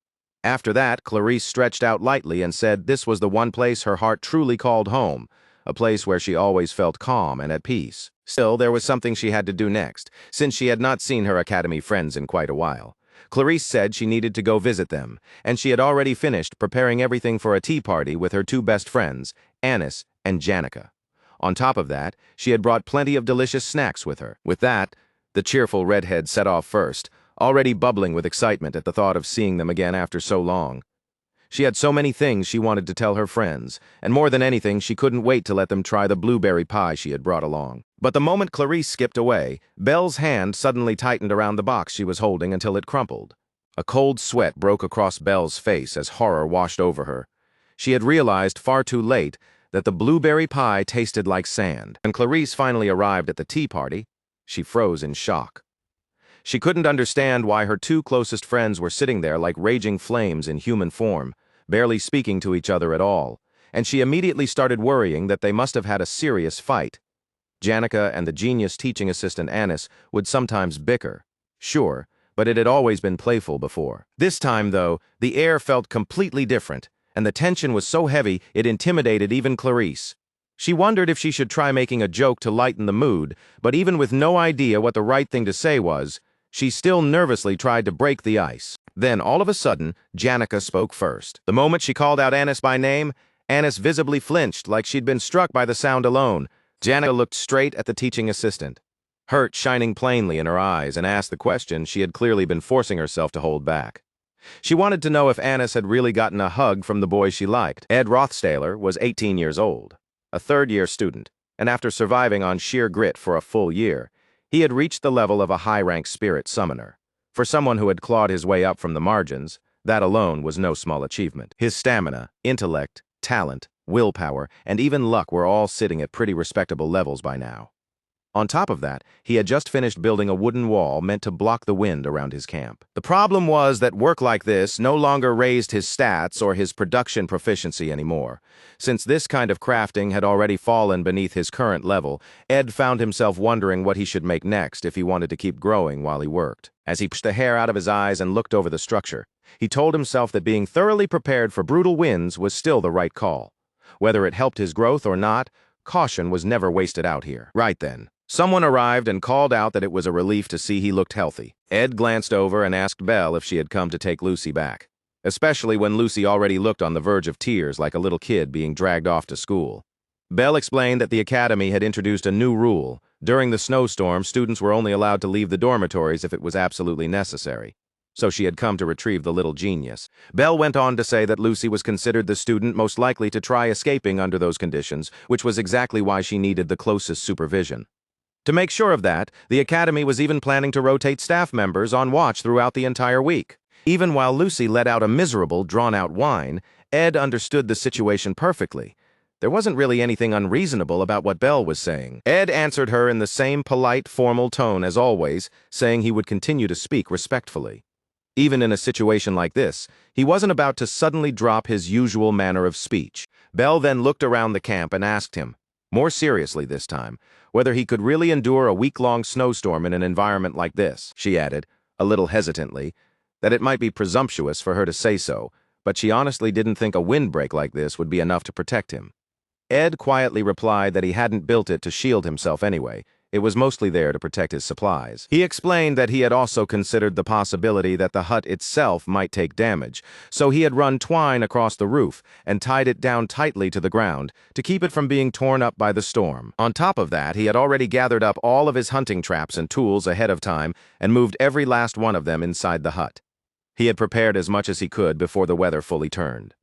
A: After that, Clarice stretched out lightly and said this was the one place her heart truly called home, a place where she always felt calm and at peace. Still, there was something she had to do next, since she had not seen her academy friends in quite a while. Clarice said she needed to go visit them, and she had already finished preparing everything for a tea party with her two best friends, Anis and Janica. On top of that, she had brought plenty of delicious snacks with her. With that, the cheerful redhead set off first, already bubbling with excitement at the thought of seeing them again after so long. She had so many things she wanted to tell her friends, and more than anything, she couldn't wait to let them try the blueberry pie she had brought along. But the moment Clarice skipped away, Belle's hand suddenly tightened around the box she was holding until it crumpled. A cold sweat broke across Belle's face as horror washed over her. She had realized far too late that the blueberry pie tasted like sand. When Clarice finally arrived at the tea party, she froze in shock. She couldn't understand why her two closest friends were sitting there like raging flames in human form, barely speaking to each other at all, and she immediately started worrying that they must have had a serious fight. Janica and the genius teaching assistant Anis would sometimes bicker, sure, but it had always been playful before. This time, though, the air felt completely different, and the tension was so heavy it intimidated even Clarice. She wondered if she should try making a joke to lighten the mood, but even with no idea what the right thing to say was, she still nervously tried to break the ice. Then, all of a sudden, Janica spoke first. The moment she called out Anis by name, Anis visibly flinched like she'd been struck by the sound alone. Janica looked straight at the teaching assistant, hurt shining plainly in her eyes, and asked the question she had clearly been forcing herself to hold back. She wanted to know if Anis had really gotten a hug from the boy she liked. Ed Rothstaler was 18 years old, a third-year student, and after surviving on sheer grit for a full year, he had reached the level of a high-ranked spirit summoner. For someone who had clawed his way up from the margins, that alone was no small achievement. His stamina, intellect, talent, willpower, and even luck were all sitting at pretty respectable levels by now. On top of that, he had just finished building a wooden wall meant to block the wind around his camp. The problem was that work like this no longer raised his stats or his production proficiency anymore. Since this kind of crafting had already fallen beneath his current level, Ed found himself wondering what he should make next if he wanted to keep growing while he worked. As he pushed the hair out of his eyes and looked over the structure, he told himself that being thoroughly prepared for brutal winds was still the right call. Whether it helped his growth or not, caution was never wasted out here. Right then, someone arrived and called out that it was a relief to see he looked healthy. Ed glanced over and asked Belle if she had come to take Lucy back, especially when Lucy already looked on the verge of tears like a little kid being dragged off to school. Belle explained that the academy had introduced a new rule. During the snowstorm, students were only allowed to leave the dormitories if it was absolutely necessary. So she had come to retrieve the little genius. Belle went on to say that Lucy was considered the student most likely to try escaping under those conditions, which was exactly why she needed the closest supervision. To make sure of that, the academy was even planning to rotate staff members on watch throughout the entire week. Even while Lucy let out a miserable, drawn-out whine, Ed understood the situation perfectly. There wasn't really anything unreasonable about what Belle was saying. Ed answered her in the same polite, formal tone as always, saying he would continue to speak respectfully. Even in a situation like this, he wasn't about to suddenly drop his usual manner of speech. Belle then looked around the camp and asked him, more seriously this time, whether he could really endure a week-long snowstorm in an environment like this. She added, a little hesitantly, that it might be presumptuous for her to say so, but she honestly didn't think a windbreak like this would be enough to protect him. Ed quietly replied that he hadn't built it to shield himself anyway. It was mostly there to protect his supplies. He explained that he had also considered the possibility that the hut itself might take damage, so he had run twine across the roof and tied it down tightly to the ground to keep it from being torn up by the storm. On top of that, he had already gathered up all of his hunting traps and tools ahead of time and moved every last one of them inside the hut. He had prepared as much as he could before the weather fully turned.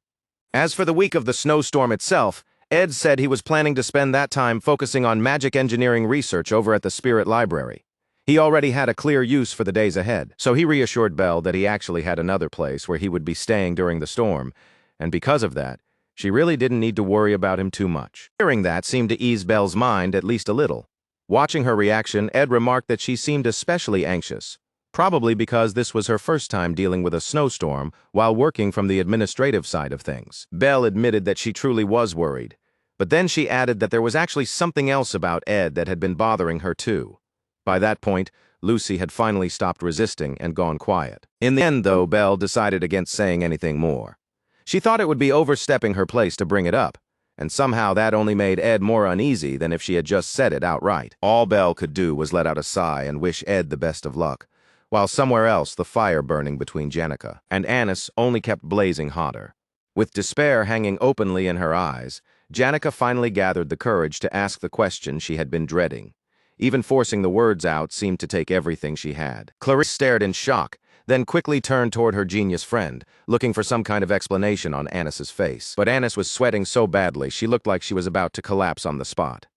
A: As for the week of the snowstorm itself, Ed said he was planning to spend that time focusing on magic engineering research over at the Spirit Library. He already had a clear use for the days ahead, so he reassured Belle that he actually had another place where he would be staying during the storm, and because of that, she really didn't need to worry about him too much. Hearing that seemed to ease Belle's mind at least a little. Watching her reaction, Ed remarked that she seemed especially anxious, probably because this was her first time dealing with a snowstorm while working from the administrative side of things. Belle admitted that she truly was worried, but then she added that there was actually something else about Ed that had been bothering her too. By that point, Lucy had finally stopped resisting and gone quiet. In the end, though, Belle decided against saying anything more. She thought it would be overstepping her place to bring it up, and somehow that only made Ed more uneasy than if she had just said it outright. All Belle could do was let out a sigh and wish Ed the best of luck, while somewhere else the fire burning between Janica and Anis only kept blazing hotter. With despair hanging openly in her eyes, Janica finally gathered the courage to ask the question she had been dreading. Even forcing the words out seemed to take everything she had. Clarice stared in shock, then quickly turned toward her genius friend, looking for some kind of explanation on Anis's face. But Anis was sweating so badly she looked like she was about to collapse on the spot.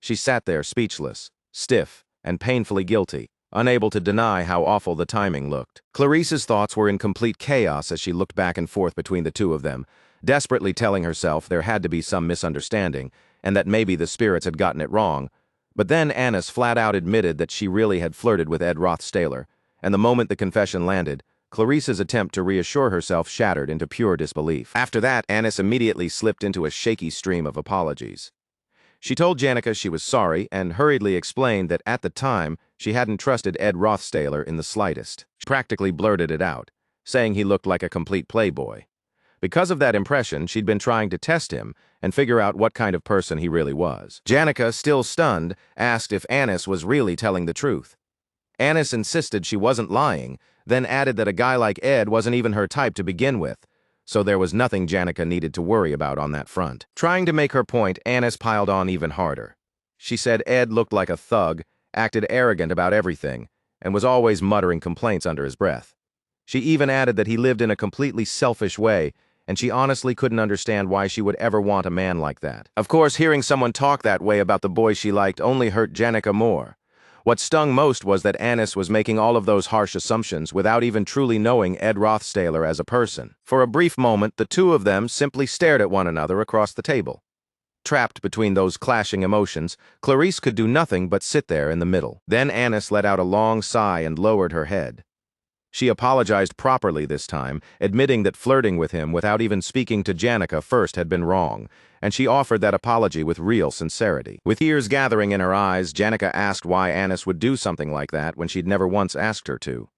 A: She sat there speechless, stiff, and painfully guilty, unable to deny how awful the timing looked. Clarice's thoughts were in complete chaos as she looked back and forth between the two of them, desperately telling herself there had to be some misunderstanding, and that maybe the spirits had gotten it wrong. But then Anis flat out admitted that she really had flirted with Ed Rothstaler, and the moment the confession landed, Clarice's attempt to reassure herself shattered into pure disbelief. After that, Anis immediately slipped into a shaky stream of apologies. She told Janica she was sorry and hurriedly explained that at the time, she hadn't trusted Ed Rothstaler in the slightest. She practically blurted it out, saying he looked like a complete playboy. Because of that impression, she'd been trying to test him and figure out what kind of person he really was. Janica, still stunned, asked if Anis was really telling the truth. Anis insisted she wasn't lying, then added that a guy like Ed wasn't even her type to begin with, so there was nothing Janica needed to worry about on that front. Trying to make her point, Anis piled on even harder. She said Ed looked like a thug, acted arrogant about everything, and was always muttering complaints under his breath. She even added that he lived in a completely selfish way, and she honestly couldn't understand why she would ever want a man like that. Of course, hearing someone talk that way about the boy she liked only hurt Janica more. What stung most was that Anis was making all of those harsh assumptions without even truly knowing Ed Rothstaler as a person. For a brief moment, the two of them simply stared at one another across the table. Trapped between those clashing emotions, Clarice could do nothing but sit there in the middle. Then Anis let out a long sigh and lowered her head. She apologized properly this time, admitting that flirting with him without even speaking to Janica first had been wrong, and she offered that apology with real sincerity. With tears gathering in her eyes, Janica asked why Anis would do something like that when she'd never once asked her to.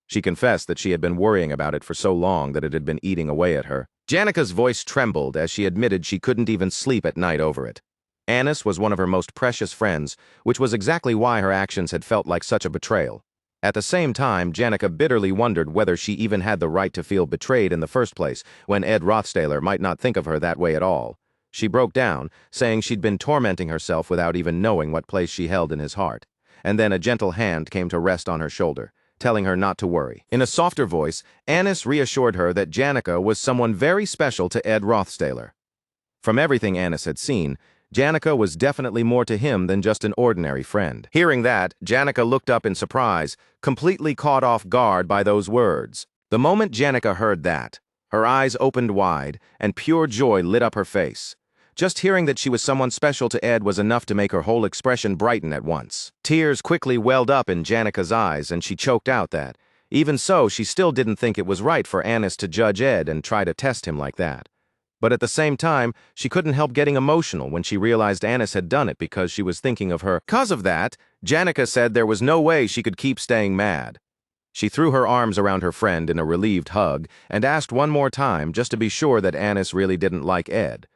A: She confessed that she had been worrying about it for so long that it had been eating away at her. Janica's voice trembled as she admitted she couldn't even sleep at night over it. Anis was one of her most precious friends, which was exactly why her actions had felt like such a betrayal. At the same time, Janica bitterly wondered whether she even had the right to feel betrayed in the first place, when Ed Rothstaler might not think of her that way at all. She broke down, saying she'd been tormenting herself without even knowing what place she held in his heart. And then a gentle hand came to rest on her shoulder, telling her not to worry. In a softer voice, Anis reassured her that Janica was someone very special to Ed Rothstaler. From everything Anis had seen, Janica was definitely more to him than just an ordinary friend. Hearing that, Janica looked up in surprise, completely caught off guard by those words. The moment Janica heard that, her eyes opened wide, and pure joy lit up her face. Just hearing that she was someone special to Ed was enough to make her whole expression brighten at once. Tears quickly welled up in Janica's eyes, and she choked out that, even so, she still didn't think it was right for Anis to judge Ed and try to test him like that. But at the same time, she couldn't help getting emotional when she realized Anis had done it because she was thinking of her. Because of that, Janica said there was no way she could keep staying mad. She threw her arms around her friend in a relieved hug and asked one more time just to be sure that Anis really didn't like Ed.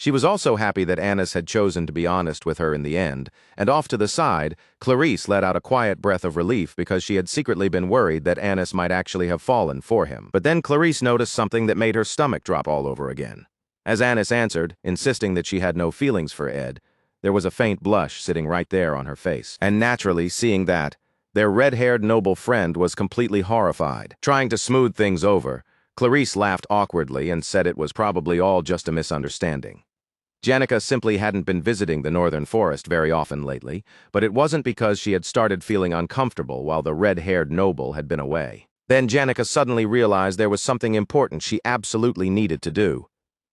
A: She was also happy that Anis had chosen to be honest with her in the end, and off to the side, Clarice let out a quiet breath of relief because she had secretly been worried that Anis might actually have fallen for him. But then Clarice noticed something that made her stomach drop all over again. As Anis answered, insisting that she had no feelings for Ed, there was a faint blush sitting right there on her face. And naturally, seeing that, their red-haired noble friend was completely horrified. Trying to smooth things over, Clarice laughed awkwardly and said it was probably all just a misunderstanding. Janica simply hadn't been visiting the northern forest very often lately, but it wasn't because she had started feeling uncomfortable while the red-haired noble had been away. Then Janica suddenly realized there was something important she absolutely needed to do.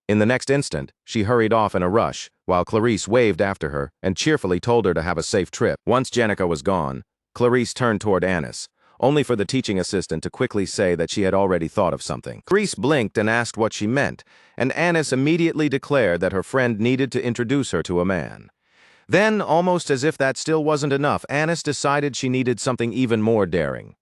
A: In the next instant, she hurried off in a rush, while Clarice waved after her and cheerfully told her to have a safe trip. Once Janica was gone, Clarice turned toward Anis, only for the teaching assistant to quickly say that she had already thought of something. Clarice blinked and asked what she meant, and Anis immediately declared that her friend needed to introduce her to a man. Then, almost as if that still wasn't enough, Anis decided she needed something even more daring.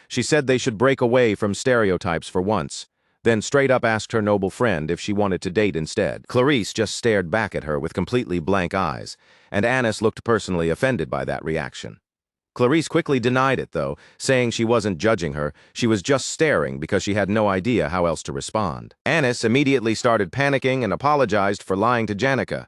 A: She said they should break away from stereotypes for once, then straight up asked her noble friend if she wanted to date instead. Clarice just stared back at her with completely blank eyes, and Anis looked personally offended by that reaction. Clarice quickly denied it, though, saying she wasn't judging her, she was just staring because she had no idea how else to respond. Anis immediately started panicking and apologized for lying to Janica.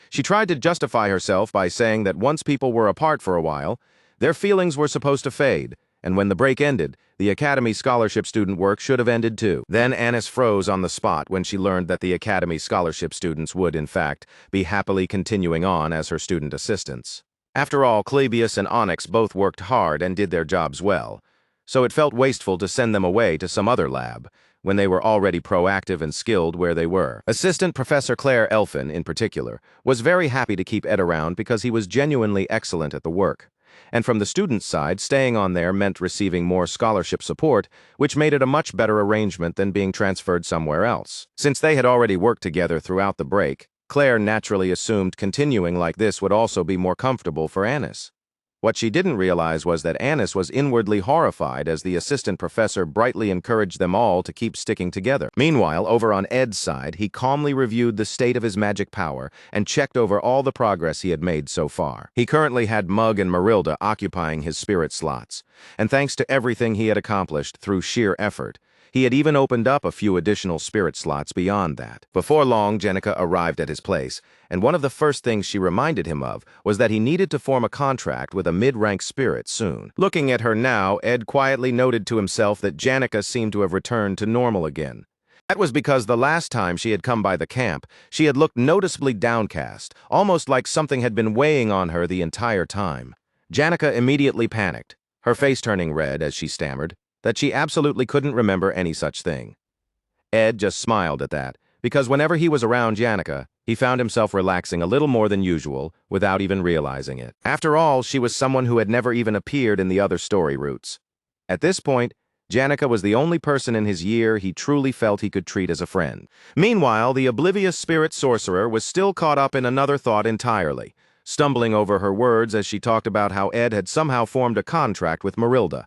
A: She tried to justify herself by saying that once people were apart for a while, their feelings were supposed to fade, and when the break ended, the Academy Scholarship student work should have ended too. Then Anis froze on the spot when she learned that the Academy Scholarship students would, in fact, be happily continuing on as her student assistants. After all, Clebius and Onyx both worked hard and did their jobs well, so it felt wasteful to send them away to some other lab, when they were already proactive and skilled where they were. Assistant Professor Claire Elfin, in particular, was very happy to keep Ed around because he was genuinely excellent at the work. And from the students' side, staying on there meant receiving more scholarship support, which made it a much better arrangement than being transferred somewhere else. Since they had already worked together throughout the break, Claire naturally assumed continuing like this would also be more comfortable for Anis. What she didn't realize was that Anis was inwardly horrified as the assistant professor brightly encouraged them all to keep sticking together. Meanwhile, over on Ed's side, he calmly reviewed the state of his magic power and checked over all the progress he had made so far. He currently had Mug and Marilda occupying his spirit slots, and thanks to everything he had accomplished through sheer effort, he had even opened up a few additional spirit slots beyond that. Before long, Janica arrived at his place, and one of the first things she reminded him of was that he needed to form a contract with a mid-rank spirit soon. Looking at her now, Ed quietly noted to himself that Janica seemed to have returned to normal again. That was because the last time she had come by the camp, she had looked noticeably downcast, almost like something had been weighing on her the entire time. Janica immediately panicked, her face turning red as she stammered that she absolutely couldn't remember any such thing. Ed just smiled at that, because whenever he was around Janica, he found himself relaxing a little more than usual without even realizing it. After all, she was someone who had never even appeared in the other story routes. At this point, Janica was the only person in his year he truly felt he could treat as a friend. Meanwhile, the oblivious spirit sorcerer was still caught up in another thought entirely, stumbling over her words as she talked about how Ed had somehow formed a contract with Marilda.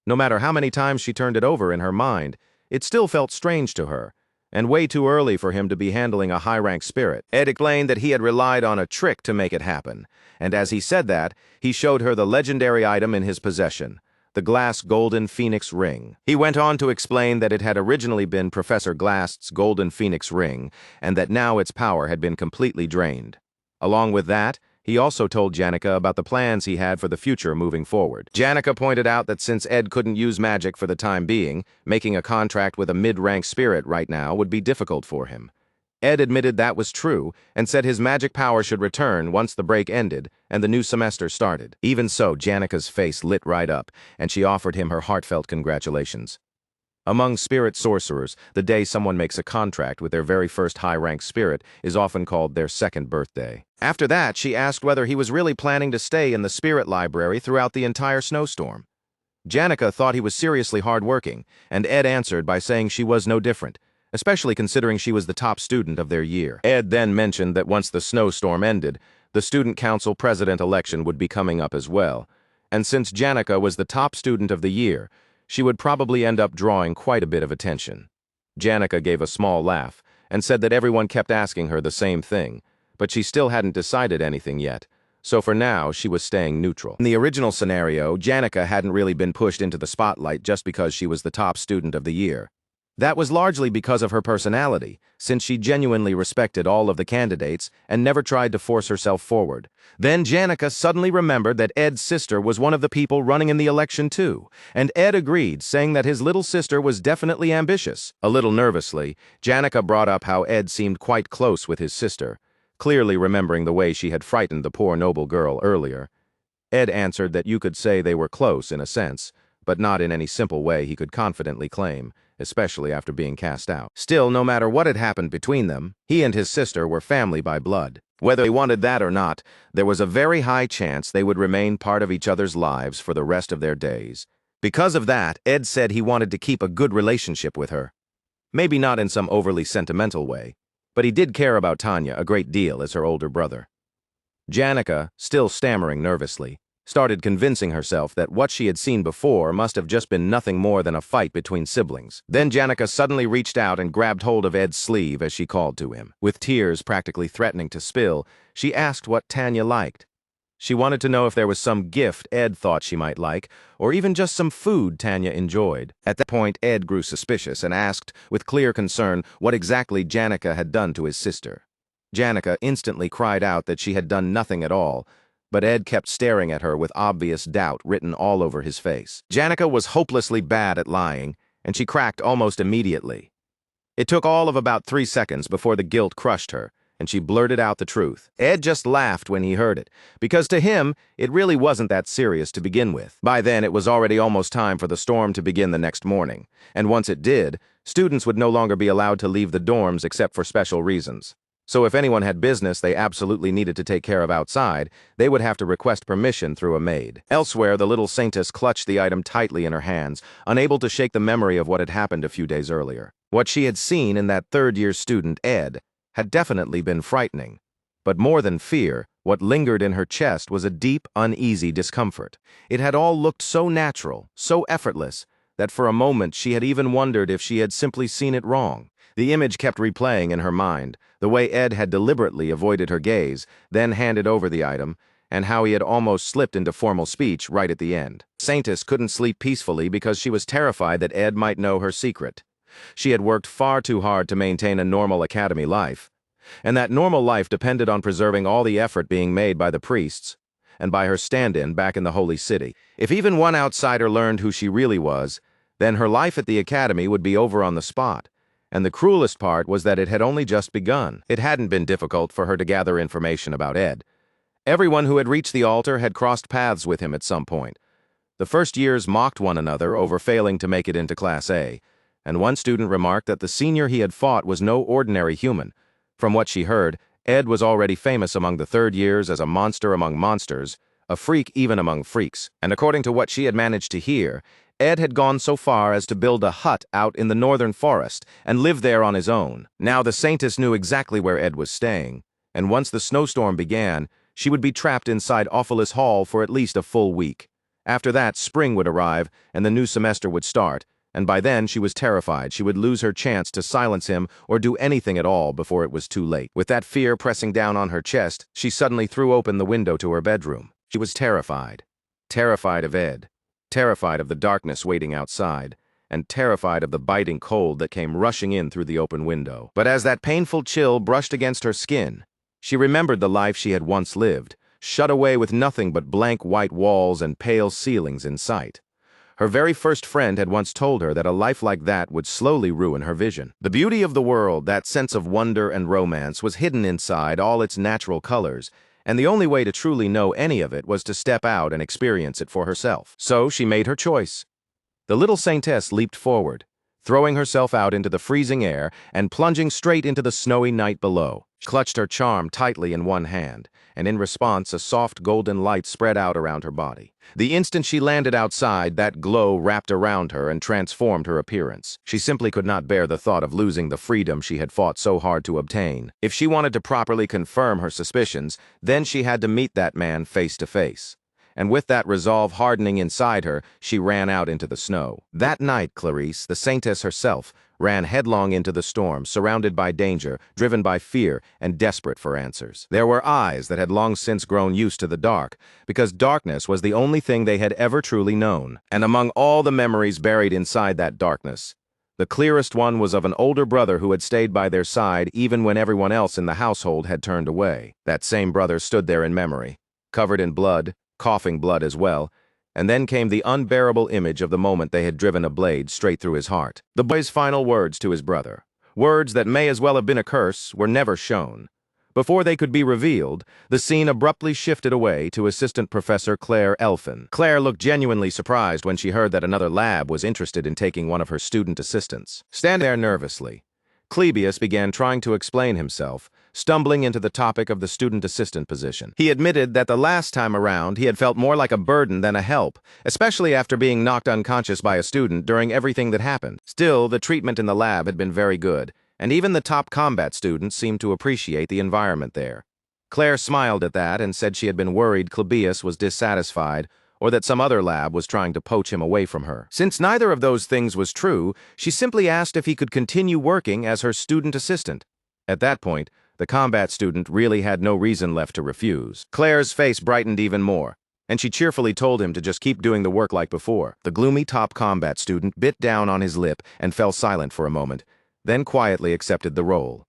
A: No matter how many times she turned it over in her mind, it still felt strange to her, and way too early for him to be handling a high-rank spirit. Ed explained that he had relied on a trick to make it happen, and as he said that, he showed her the legendary item in his possession, the glass golden phoenix ring. He went on to explain that it had originally been Professor Glast's golden phoenix ring, and that now its power had been completely drained. Along with that, he also told Janica about the plans he had for the future moving forward. Janica pointed out that since Ed couldn't use magic for the time being, making a contract with a mid-rank spirit right now would be difficult for him. Ed admitted that was true and said his magic power should return once the break ended and the new semester started. Even so, Janica's face lit right up, and she offered him her heartfelt congratulations. Among spirit sorcerers, the day someone makes a contract with their very first high-ranked spirit is often called their second birthday. After that, she asked whether he was really planning to stay in the spirit library throughout the entire snowstorm. Janica thought he was seriously hardworking, and Ed answered by saying she was no different, especially considering she was the top student of their year. Ed then mentioned that once the snowstorm ended, the student council president election would be coming up as well, and since Janica was the top student of the year, she would probably end up drawing quite a bit of attention. Janica gave a small laugh, and said that everyone kept asking her the same thing, but she still hadn't decided anything yet. So for now, she was staying neutral. In the original scenario, Janica hadn't really been pushed into the spotlight just because she was the top student of the year. That was largely because of her personality, since she genuinely respected all of the candidates and never tried to force herself forward. Then Janica suddenly remembered that Ed's sister was one of the people running in the election too, and Ed agreed, saying that his little sister was definitely ambitious. A little nervously, Janica brought up how Ed seemed quite close with his sister, clearly remembering the way she had frightened the poor noble girl earlier. Ed answered that you could say they were close in a sense, but not in any simple way he could confidently claim, especially after being cast out. Still, no matter what had happened between them, he and his sister were family by blood. Whether they wanted that or not, there was a very high chance they would remain part of each other's lives for the rest of their days. Because of that, Ed said he wanted to keep a good relationship with her. Maybe not in some overly sentimental way, but he did care about Tanya a great deal as her older brother. Janica, still stammering nervously, started convincing herself that what she had seen before must have just been nothing more than a fight between siblings. Then Janica suddenly reached out and grabbed hold of Ed's sleeve as she called to him. With tears practically threatening to spill, she asked what Tanya liked. She wanted to know if there was some gift Ed thought she might like, or even just some food Tanya enjoyed. At that point, Ed grew suspicious and asked, with clear concern, what exactly Janica had done to his sister. Janica instantly cried out that she had done nothing at all, but Ed kept staring at her with obvious doubt written all over his face. Janica was hopelessly bad at lying, and she cracked almost immediately. It took all of about 3 seconds before the guilt crushed her, and she blurted out the truth. Ed just laughed when he heard it, because to him, it really wasn't that serious to begin with. By then, it was already almost time for the storm to begin the next morning, and once it did, students would no longer be allowed to leave the dorms except for special reasons. So if anyone had business they absolutely needed to take care of outside, they would have to request permission through a maid. Elsewhere, the little saintess clutched the item tightly in her hands, unable to shake the memory of what had happened a few days earlier. What she had seen in that third-year student, Ed, had definitely been frightening. But more than fear, what lingered in her chest was a deep, uneasy discomfort. It had all looked so natural, so effortless, that for a moment she had even wondered if she had simply seen it wrong. The image kept replaying in her mind, the way Ed had deliberately avoided her gaze, then handed over the item, and how he had almost slipped into formal speech right at the end. Saintess couldn't sleep peacefully because she was terrified that Ed might know her secret. She had worked far too hard to maintain a normal academy life, and that normal life depended on preserving all the effort being made by the priests and by her stand-in back in the Holy City. If even one outsider learned who she really was, then her life at the academy would be over on the spot. And the cruelest part was that it had only just begun. It hadn't been difficult for her to gather information about Ed. Everyone who had reached the altar had crossed paths with him at some point. The first years mocked one another over failing to make it into Class A, and one student remarked that the senior he had fought was no ordinary human. From what she heard, Ed was already famous among the third years as a monster among monsters, a freak even among freaks. And according to what she had managed to hear, Ed had gone so far as to build a hut out in the northern forest and live there on his own. Now the saintess knew exactly where Ed was staying, and once the snowstorm began, she would be trapped inside Awfulus Hall for at least a full week. After that, spring would arrive, and the new semester would start, and by then she was terrified she would lose her chance to silence him or do anything at all before it was too late. With that fear pressing down on her chest, she suddenly threw open the window to her bedroom. She was terrified. Terrified of Ed. Terrified of the darkness waiting outside, and terrified of the biting cold that came rushing in through the open window. But as that painful chill brushed against her skin, she remembered the life she had once lived, shut away with nothing but blank white walls and pale ceilings in sight. Her very first friend had once told her that a life like that would slowly ruin her vision. The beauty of the world, that sense of wonder and romance, was hidden inside all its natural colors, and the only way to truly know any of it was to step out and experience it for herself. So she made her choice. The little saintess leaped forward, throwing herself out into the freezing air and plunging straight into the snowy night below. She clutched her charm tightly in one hand, and in response a soft golden light spread out around her body. The instant she landed outside, that glow wrapped around her and transformed her appearance. She simply could not bear the thought of losing the freedom she had fought so hard to obtain. If she wanted to properly confirm her suspicions, then she had to meet that man face to face. and with that resolve hardening inside her, she ran out into the snow. That night, Clarice, the saintess herself, ran headlong into the storm, surrounded by danger, driven by fear, and desperate for answers. There were eyes that had long since grown used to the dark, because darkness was the only thing they had ever truly known. And among all the memories buried inside that darkness, the clearest one was of an older brother who had stayed by their side even when everyone else in the household had turned away. That same brother stood there in memory, covered in blood, coughing blood as well, and then came the unbearable image of the moment they had driven a blade straight through his heart. The boy's final words to his brother, words that may as well have been a curse, were never shown. Before they could be revealed, the scene abruptly shifted away to Assistant Professor Claire Elfin. Claire looked genuinely surprised when she heard that another lab was interested in taking one of her student assistants. Standing there nervously, Clebius began trying to explain himself, stumbling into the topic of the student assistant position. He admitted that the last time around he had felt more like a burden than a help, especially after being knocked unconscious by a student during everything that happened. Still, the treatment in the lab had been very good, and even the top combat students seemed to appreciate the environment there. Claire smiled at that and said she had been worried Clebius was dissatisfied or that some other lab was trying to poach him away from her. Since neither of those things was true, she simply asked if he could continue working as her student assistant. At that point, the combat student really had no reason left to refuse. Claire's face brightened even more, and she cheerfully told him to just keep doing the work like before. The gloomy top combat student bit down on his lip and fell silent for a moment, then quietly accepted the role.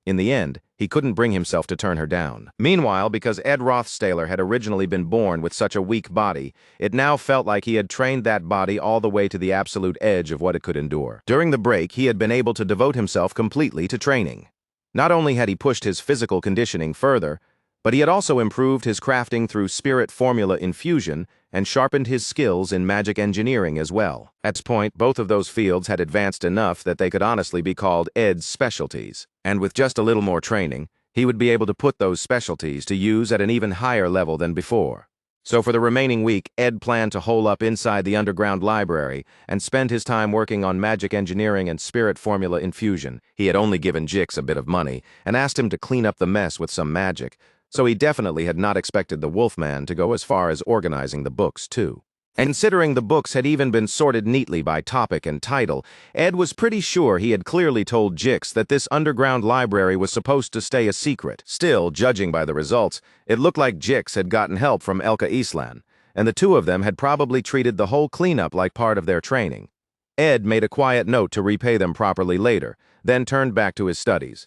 A: In the end, he couldn't bring himself to turn her down. Meanwhile, because Ed Rothstaler had originally been born with such a weak body, it now felt like he had trained that body all the way to the absolute edge of what it could endure. During the break, he had been able to devote himself completely to training. Not only had he pushed his physical conditioning further, but he had also improved his crafting through spirit formula infusion and sharpened his skills in magic engineering as well. At this point, both of those fields had advanced enough that they could honestly be called Ed's specialties. And with just a little more training, he would be able to put those specialties to use at an even higher level than before. So for the remaining week, Ed planned to hole up inside the underground library and spend his time working on magic engineering and spirit formula infusion. He had only given Jix a bit of money and asked him to clean up the mess with some magic, so he definitely had not expected the Wolfman to go as far as organizing the books, too. And considering the books had even been sorted neatly by topic and title, Ed was pretty sure he had clearly told Jix that this underground library was supposed to stay a secret. Still, judging by the results, it looked like Jix had gotten help from Elka Islan, and the two of them had probably treated the whole cleanup like part of their training. Ed made a quiet note to repay them properly later, then turned back to his studies.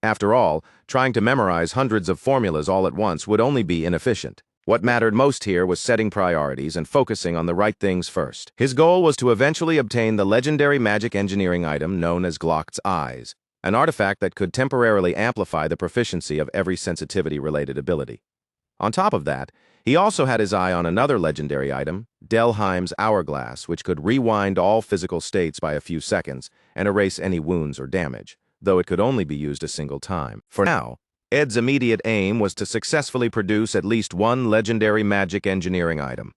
A: After all, trying to memorize hundreds of formulas all at once would only be inefficient. What mattered most here was setting priorities and focusing on the right things first. His goal was to eventually obtain the legendary magic engineering item known as Glock's Eyes, an artifact that could temporarily amplify the proficiency of every sensitivity-related ability. On top of that, he also had his eye on another legendary item, Delheim's Hourglass, which could rewind all physical states by a few seconds and erase any wounds or damage, though it could only be used a single time. For now, Ed's immediate aim was to successfully produce at least one legendary magic engineering item.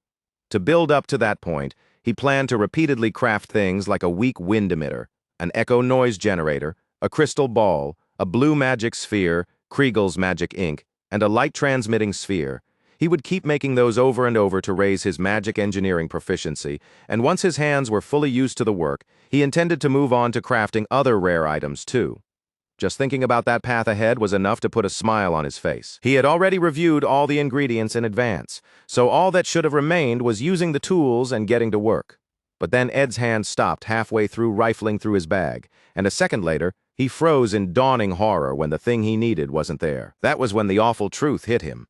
A: To build up to that point, he planned to repeatedly craft things like a weak wind emitter, an echo noise generator, a crystal ball, a blue magic sphere, Kriegel's magic ink, and a light-transmitting sphere. He would keep making those over and over to raise his magic engineering proficiency, and once his hands were fully used to the work, he intended to move on to crafting other rare items too. Just thinking about that path ahead was enough to put a smile on his face. He had already reviewed all the ingredients in advance, so all that should have remained was using the tools and getting to work. But then Ed's hand stopped halfway through rifling through his bag, and a second later, he froze in dawning horror when the thing he needed wasn't there. That was when the awful truth hit him.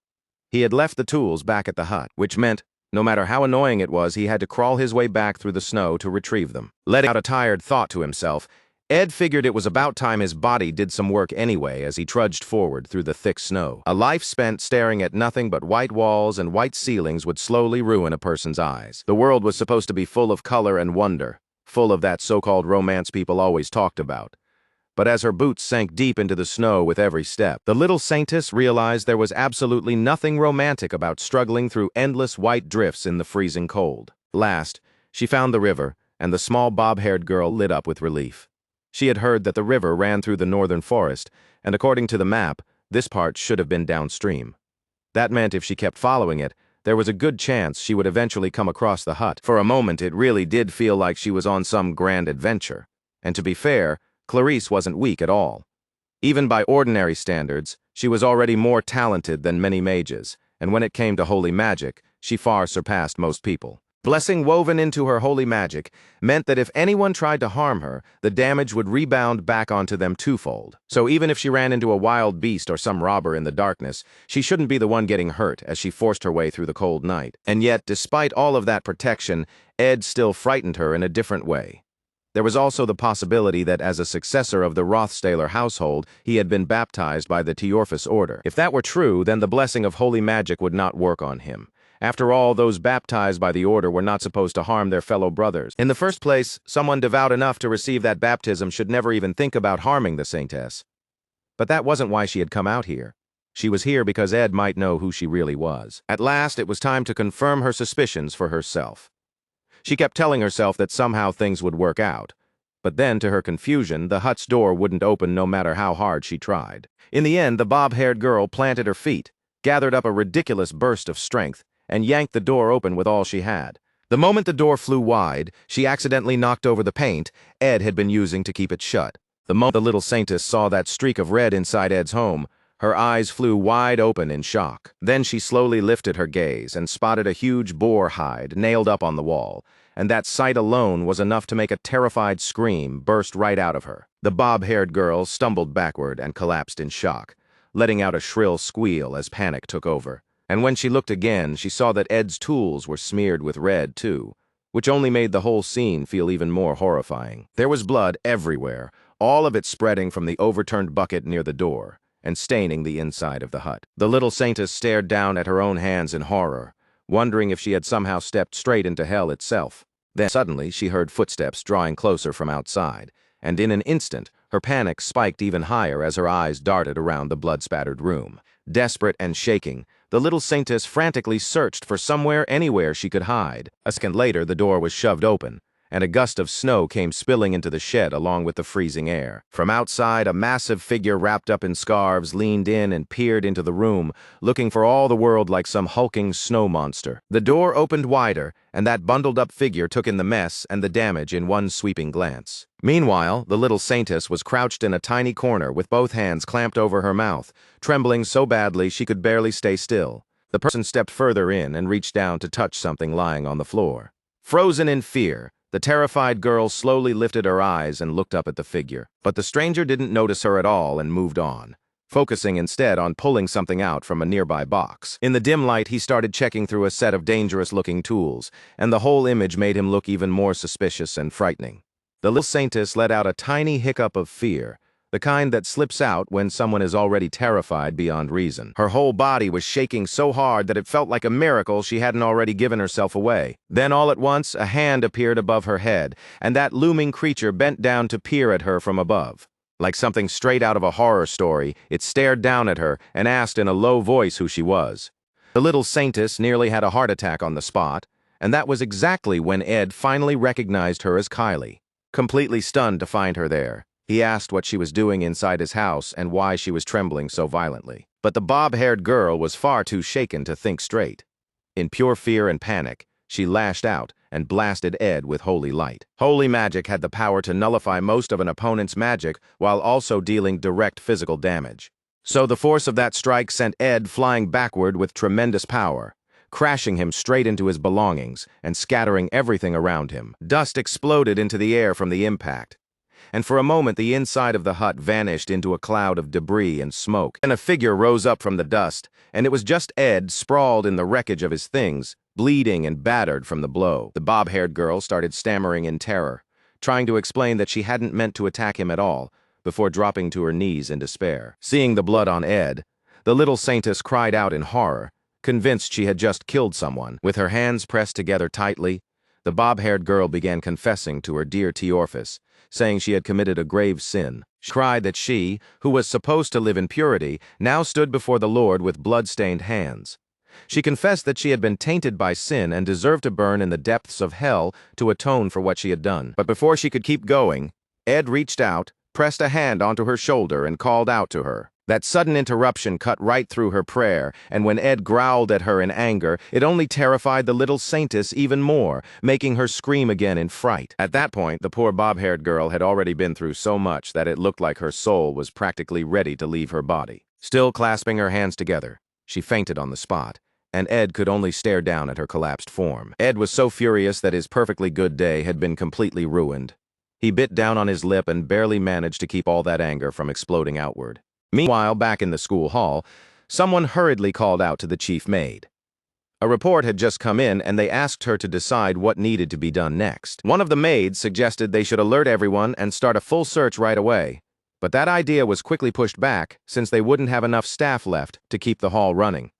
A: He had left the tools back at the hut, which meant, no matter how annoying it was, he had to crawl his way back through the snow to retrieve them. Letting out a tired thought to himself, Ed figured it was about time his body did some work anyway as he trudged forward through the thick snow. A life spent staring at nothing but white walls and white ceilings would slowly ruin a person's eyes. The world was supposed to be full of color and wonder, full of that so-called romance people always talked about. But as her boots sank deep into the snow with every step, the little saintess realized there was absolutely nothing romantic about struggling through endless white drifts in the freezing cold. Last, she found the river, and the small bob-haired girl lit up with relief. She had heard that the river ran through the northern forest, and according to the map, this part should have been downstream. That meant if she kept following it, there was a good chance she would eventually come across the hut. For a moment, it really did feel like she was on some grand adventure. And to be fair, Clarice wasn't weak at all. Even by ordinary standards, she was already more talented than many mages, and when it came to holy magic, she far surpassed most people. Blessing woven into her holy magic meant that if anyone tried to harm her, the damage would rebound back onto them twofold. So even if she ran into a wild beast or some robber in the darkness, she shouldn't be the one getting hurt as she forced her way through the cold night. And yet, despite all of that protection, Ed still frightened her in a different way. There was also the possibility that as a successor of the Rothstaler household, he had been baptized by the Teorphus order. If that were true, then the blessing of holy magic would not work on him. After all, those baptized by the order were not supposed to harm their fellow brothers. In the first place, someone devout enough to receive that baptism should never even think about harming the saintess. But that wasn't why she had come out here. She was here because Ed might know who she really was. At last, it was time to confirm her suspicions for herself. She kept telling herself that somehow things would work out. But then, to her confusion, the hut's door wouldn't open no matter how hard she tried. In the end, the bob-haired girl planted her feet, gathered up a ridiculous burst of strength, and yanked the door open with all she had. The moment the door flew wide, she accidentally knocked over the paint Ed had been using to keep it shut. The moment the little saintess saw that streak of red inside Ed's home, her eyes flew wide open in shock. Then she slowly lifted her gaze and spotted a huge boar hide nailed up on the wall, and that sight alone was enough to make a terrified scream burst right out of her. The bob-haired girl stumbled backward and collapsed in shock, letting out a shrill squeal as panic took over. And when she looked again, she saw that Ed's tools were smeared with red, too, which only made the whole scene feel even more horrifying. There was blood everywhere, all of it spreading from the overturned bucket near the door and staining the inside of the hut. The little saintess stared down at her own hands in horror, wondering if she had somehow stepped straight into hell itself. Then suddenly she heard footsteps drawing closer from outside, and in an instant, her panic spiked even higher as her eyes darted around the blood-spattered room. Desperate and shaking, the little saintess frantically searched for anywhere she could hide. A second later, the door was shoved open, and a gust of snow came spilling into the shed along with the freezing air. From outside, a massive figure wrapped up in scarves leaned in and peered into the room, looking for all the world like some hulking snow monster. The door opened wider, and that bundled-up figure took in the mess and the damage in one sweeping glance. Meanwhile, the little saintess was crouched in a tiny corner with both hands clamped over her mouth, trembling so badly she could barely stay still. The person stepped further in and reached down to touch something lying on the floor. Frozen in fear, the terrified girl slowly lifted her eyes and looked up at the figure. But the stranger didn't notice her at all and moved on, focusing instead on pulling something out from a nearby box. In the dim light, he started checking through a set of dangerous-looking tools, and the whole image made him look even more suspicious and frightening. The little saintess let out a tiny hiccup of fear, the kind that slips out when someone is already terrified beyond reason. Her whole body was shaking so hard that it felt like a miracle she hadn't already given herself away. Then all at once, a hand appeared above her head, and that looming creature bent down to peer at her from above. Like something straight out of a horror story, it stared down at her and asked in a low voice who she was. The little saintess nearly had a heart attack on the spot, and that was exactly when Ed finally recognized her as Kylie. Completely stunned to find her there, he asked what she was doing inside his house and why she was trembling so violently. But the bob-haired girl was far too shaken to think straight. In pure fear and panic, she lashed out and blasted Ed with holy light. Holy magic had the power to nullify most of an opponent's magic while also dealing direct physical damage. So the force of that strike sent Ed flying backward with tremendous power, crashing him straight into his belongings and scattering everything around him. Dust exploded into the air from the impact, and for a moment the inside of the hut vanished into a cloud of debris and smoke. Then a figure rose up from the dust, and it was just Ed sprawled in the wreckage of his things, bleeding and battered from the blow. The bob-haired girl started stammering in terror, trying to explain that she hadn't meant to attack him at all, before dropping to her knees in despair. Seeing the blood on Ed, the little saintess cried out in horror, convinced she had just killed someone. With her hands pressed together tightly, the bob-haired girl began confessing to her dear Teorphus, saying she had committed a grave sin. She cried that she, who was supposed to live in purity, now stood before the Lord with blood-stained hands. She confessed that she had been tainted by sin and deserved to burn in the depths of hell to atone for what she had done. But before she could keep going, Ed reached out, pressed a hand onto her shoulder, and called out to her. That sudden interruption cut right through her prayer, and when Ed growled at her in anger, it only terrified the little saintess even more, making her scream again in fright. At that point, the poor bob-haired girl had already been through so much that it looked like her soul was practically ready to leave her body. Still clasping her hands together, she fainted on the spot, and Ed could only stare down at her collapsed form. Ed was so furious that his perfectly good day had been completely ruined. He bit down on his lip and barely managed to keep all that anger from exploding outward. Meanwhile, back in the school hall, someone hurriedly called out to the chief maid. A report had just come in, and they asked her to decide what needed to be done next. One of the maids suggested they should alert everyone and start a full search right away. But that idea was quickly pushed back, since they wouldn't have enough staff left to keep the hall running.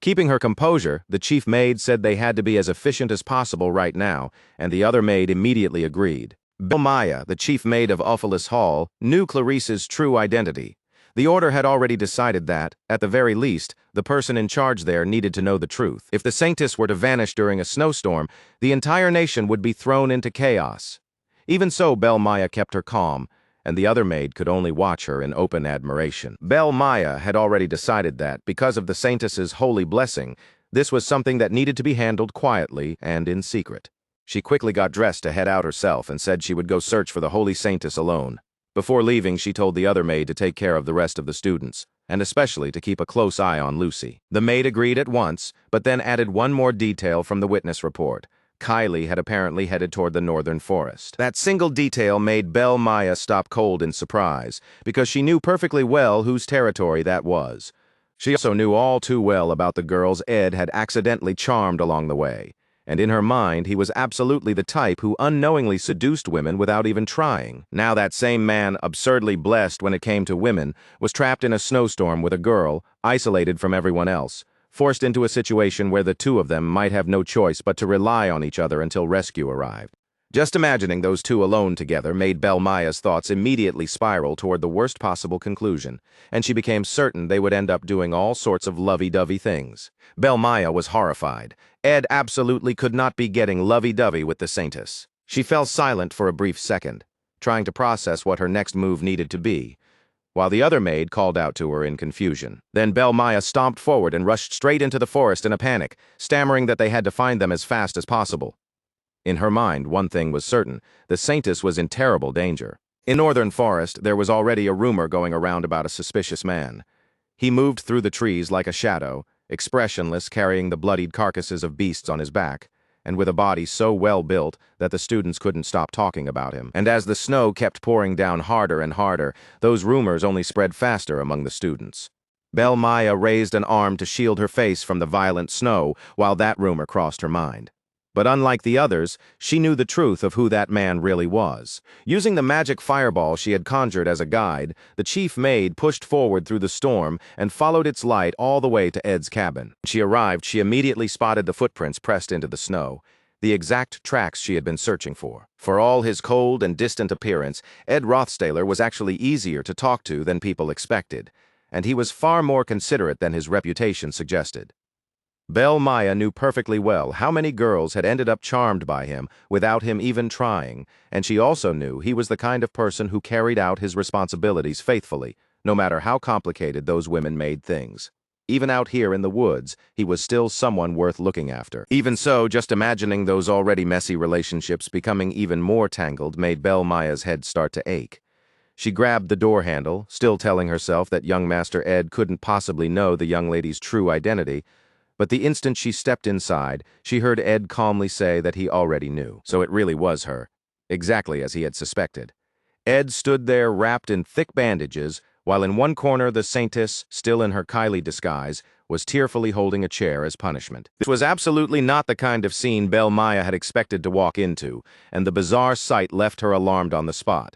A: Keeping her composure, the chief maid said they had to be as efficient as possible right now, and the other maid immediately agreed. Maya, the chief maid of Ophelis Hall, knew Clarice's true identity. The order had already decided that, at the very least, the person in charge there needed to know the truth. If the saintess were to vanish during a snowstorm, the entire nation would be thrown into chaos. Even so, Maya kept her calm, and the other maid could only watch her in open admiration. Maya had already decided that, because of the saintess's holy blessing, this was something that needed to be handled quietly and in secret. She quickly got dressed to head out herself and said she would go search for the holy saintess alone. Before leaving, she told the other maid to take care of the rest of the students, and especially to keep a close eye on Lucy. The maid agreed at once, but then added one more detail from the witness report. Kylie had apparently headed toward the northern forest. That single detail made Maya stop cold in surprise, because she knew perfectly well whose territory that was. She also knew all too well about the girls Ed had accidentally charmed along the way. And in her mind, he was absolutely the type who unknowingly seduced women without even trying. Now that same man, absurdly blessed when it came to women, was trapped in a snowstorm with a girl, isolated from everyone else, forced into a situation where the two of them might have no choice but to rely on each other until rescue arrived. Just imagining those two alone together made Maya's thoughts immediately spiral toward the worst possible conclusion, and she became certain they would end up doing all sorts of lovey-dovey things. Maya was horrified. Ed absolutely could not be getting lovey-dovey with the saintess. She fell silent for a brief second, trying to process what her next move needed to be, while the other maid called out to her in confusion. Then Maya stomped forward and rushed straight into the forest in a panic, stammering that they had to find them as fast as possible. In her mind, one thing was certain: the saintess was in terrible danger. In northern forest, there was already a rumor going around about a suspicious man. He moved through the trees like a shadow, expressionless, carrying the bloodied carcasses of beasts on his back, and with a body so well built that the students couldn't stop talking about him. And as the snow kept pouring down harder and harder, those rumors only spread faster among the students. Maya raised an arm to shield her face from the violent snow while that rumor crossed her mind. But unlike the others, she knew the truth of who that man really was. Using the magic fireball she had conjured as a guide, the chief maid pushed forward through the storm and followed its light all the way to Ed's cabin. When she arrived, she immediately spotted the footprints pressed into the snow, the exact tracks she had been searching for. For all his cold and distant appearance, Ed Rothstaler was actually easier to talk to than people expected, and he was far more considerate than his reputation suggested. Maya knew perfectly well how many girls had ended up charmed by him without him even trying, and she also knew he was the kind of person who carried out his responsibilities faithfully, no matter how complicated those women made things. Even out here in the woods, he was still someone worth looking after. Even so, just imagining those already messy relationships becoming even more tangled made Maya's head start to ache. She grabbed the door handle, still telling herself that young Master Ed couldn't possibly know the young lady's true identity, but the instant she stepped inside, she heard Ed calmly say that he already knew. So it really was her, exactly as he had suspected. Ed stood there wrapped in thick bandages, while in one corner the saintess, still in her Kylie disguise, was tearfully holding a chair as punishment. This was absolutely not the kind of scene Maya had expected to walk into, and the bizarre sight left her alarmed on the spot.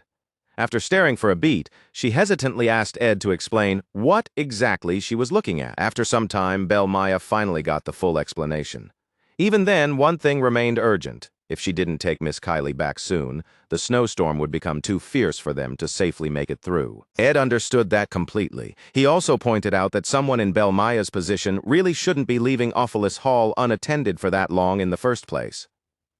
A: After staring for a beat, she hesitantly asked Ed to explain what exactly she was looking at. After some time, Maya finally got the full explanation. Even then, one thing remained urgent. If she didn't take Miss Kylie back soon, the snowstorm would become too fierce for them to safely make it through. Ed understood that completely. He also pointed out that someone in Maya's position really shouldn't be leaving Ophelis Hall unattended for that long in the first place.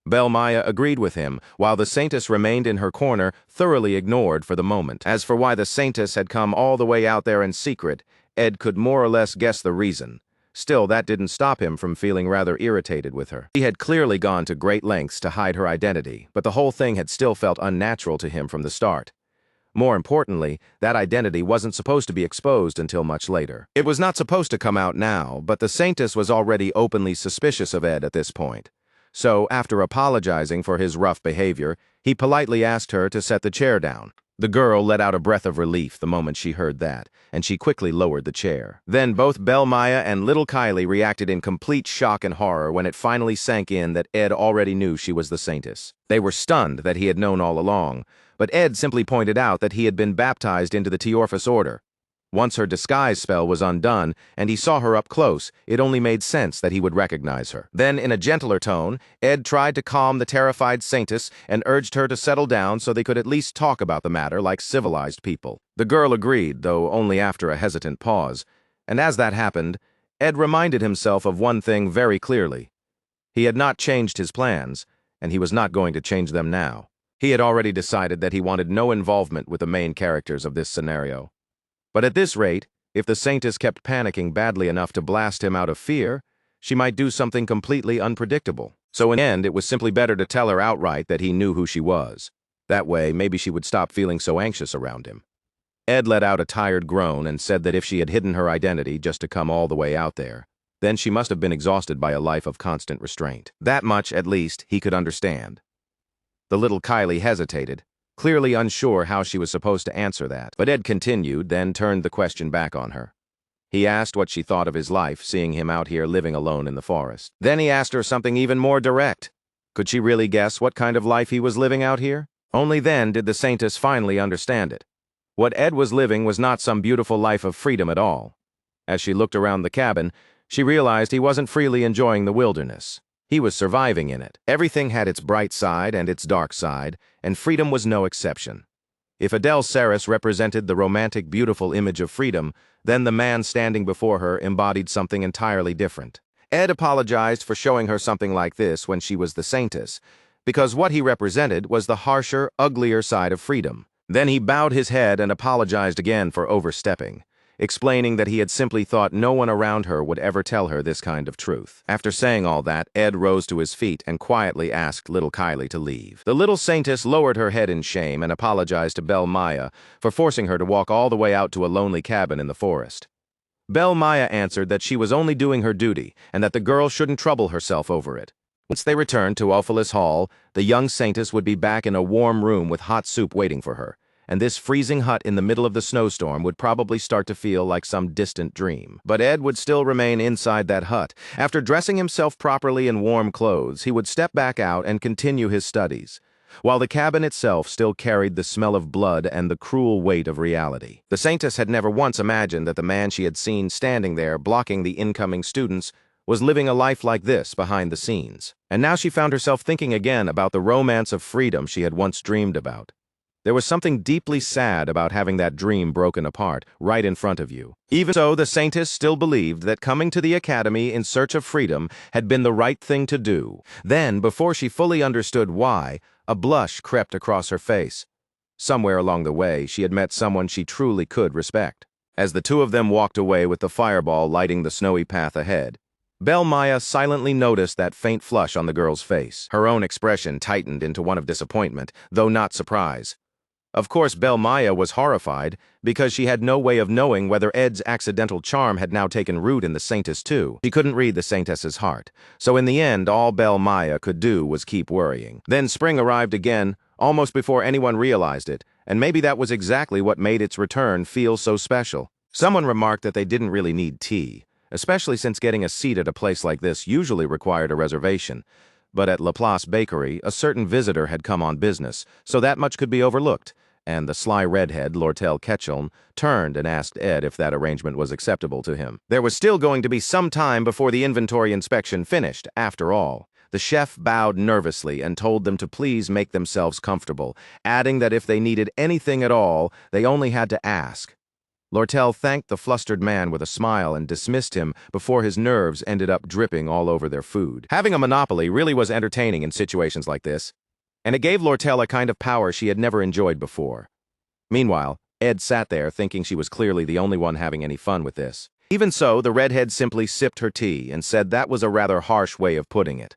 A: Maya agreed with him, while the Saintess remained in her corner, thoroughly ignored for the moment. As for why the Saintess had come all the way out there in secret, Ed could more or less guess the reason. Still, that didn't stop him from feeling rather irritated with her. He had clearly gone to great lengths to hide her identity, but the whole thing had still felt unnatural to him from the start. More importantly, that identity wasn't supposed to be exposed until much later. It was not supposed to come out now, but the Saintess was already openly suspicious of Ed at this point. So, after apologizing for his rough behavior, he politely asked her to set the chair down. The girl let out a breath of relief the moment she heard that, and she quickly lowered the chair. Then both Maya and little Kylie reacted in complete shock and horror when it finally sank in that Ed already knew she was the Saintess. They were stunned that he had known all along, but Ed simply pointed out that he had been baptized into the Teorphos order. Once her disguise spell was undone and he saw her up close, it only made sense that he would recognize her. Then, in a gentler tone, Ed tried to calm the terrified Saintess and urged her to settle down so they could at least talk about the matter like civilized people. The girl agreed, though only after a hesitant pause, and as that happened, Ed reminded himself of one thing very clearly. He had not changed his plans, and he was not going to change them now. He had already decided that he wanted no involvement with the main characters of this scenario. But at this rate, if the Saintess kept panicking badly enough to blast him out of fear, she might do something completely unpredictable. So in the end, it was simply better to tell her outright that he knew who she was. That way, maybe she would stop feeling so anxious around him. Ed let out a tired groan and said that if she had hidden her identity just to come all the way out there, then she must have been exhausted by a life of constant restraint. That much, at least, he could understand. The little Kylie hesitated, clearly unsure how she was supposed to answer that. But Ed continued, then turned the question back on her. He asked what she thought of his life, seeing him out here living alone in the forest. Then he asked her something even more direct. Could she really guess what kind of life he was living out here? Only then did the Saintess finally understand it. What Ed was living was not some beautiful life of freedom at all. As she looked around the cabin, she realized he wasn't freely enjoying the wilderness. He was surviving in it. Everything had its bright side and its dark side, and freedom was no exception. If Adele Saris represented the romantic, beautiful image of freedom, then the man standing before her embodied something entirely different. Ed apologized for showing her something like this when she was the Saintess, because what he represented was the harsher, uglier side of freedom. Then he bowed his head and apologized again for overstepping, explaining that he had simply thought no one around her would ever tell her this kind of truth. After saying all that, Ed rose to his feet and quietly asked little Kylie to leave. The little Saintess lowered her head in shame and apologized to Maya for forcing her to walk all the way out to a lonely cabin in the forest. Maya answered that she was only doing her duty and that the girl shouldn't trouble herself over it. Once they returned to Ophelis Hall, the young Saintess would be back in a warm room with hot soup waiting for her, and this freezing hut in the middle of the snowstorm would probably start to feel like some distant dream. But Ed would still remain inside that hut. After dressing himself properly in warm clothes, he would step back out and continue his studies, while the cabin itself still carried the smell of blood and the cruel weight of reality. The Saintess had never once imagined that the man she had seen standing there blocking the incoming students was living a life like this behind the scenes. And now she found herself thinking again about the romance of freedom she had once dreamed about. There was something deeply sad about having that dream broken apart right in front of you. Even so, the Saintess still believed that coming to the academy in search of freedom had been the right thing to do. Then, before she fully understood why, a blush crept across her face. Somewhere along the way, she had met someone she truly could respect. As the two of them walked away with the fireball lighting the snowy path ahead, Maya silently noticed that faint flush on the girl's face. Her own expression tightened into one of disappointment, though not surprise. Of course, Maya was horrified because she had no way of knowing whether Ed's accidental charm had now taken root in the Saintess too. She couldn't read the Saintess's heart, so in the end all Maya could do was keep worrying. Then spring arrived again, almost before anyone realized it, and maybe that was exactly what made its return feel so special. Someone remarked that they didn't really need tea, especially since getting a seat at a place like this usually required a reservation. But at Laplace Bakery, a certain visitor had come on business, so that much could be overlooked, and the sly redhead, Lortel Ketchum, turned and asked Ed if that arrangement was acceptable to him. There was still going to be some time before the inventory inspection finished, after all. The chef bowed nervously and told them to please make themselves comfortable, adding that if they needed anything at all, they only had to ask. Lortel thanked the flustered man with a smile and dismissed him before his nerves ended up dripping all over their food. Having a monopoly really was entertaining in situations like this, and it gave Lortel a kind of power she had never enjoyed before. Meanwhile, Ed sat there thinking she was clearly the only one having any fun with this. Even so, the redhead simply sipped her tea and said that was a rather harsh way of putting it.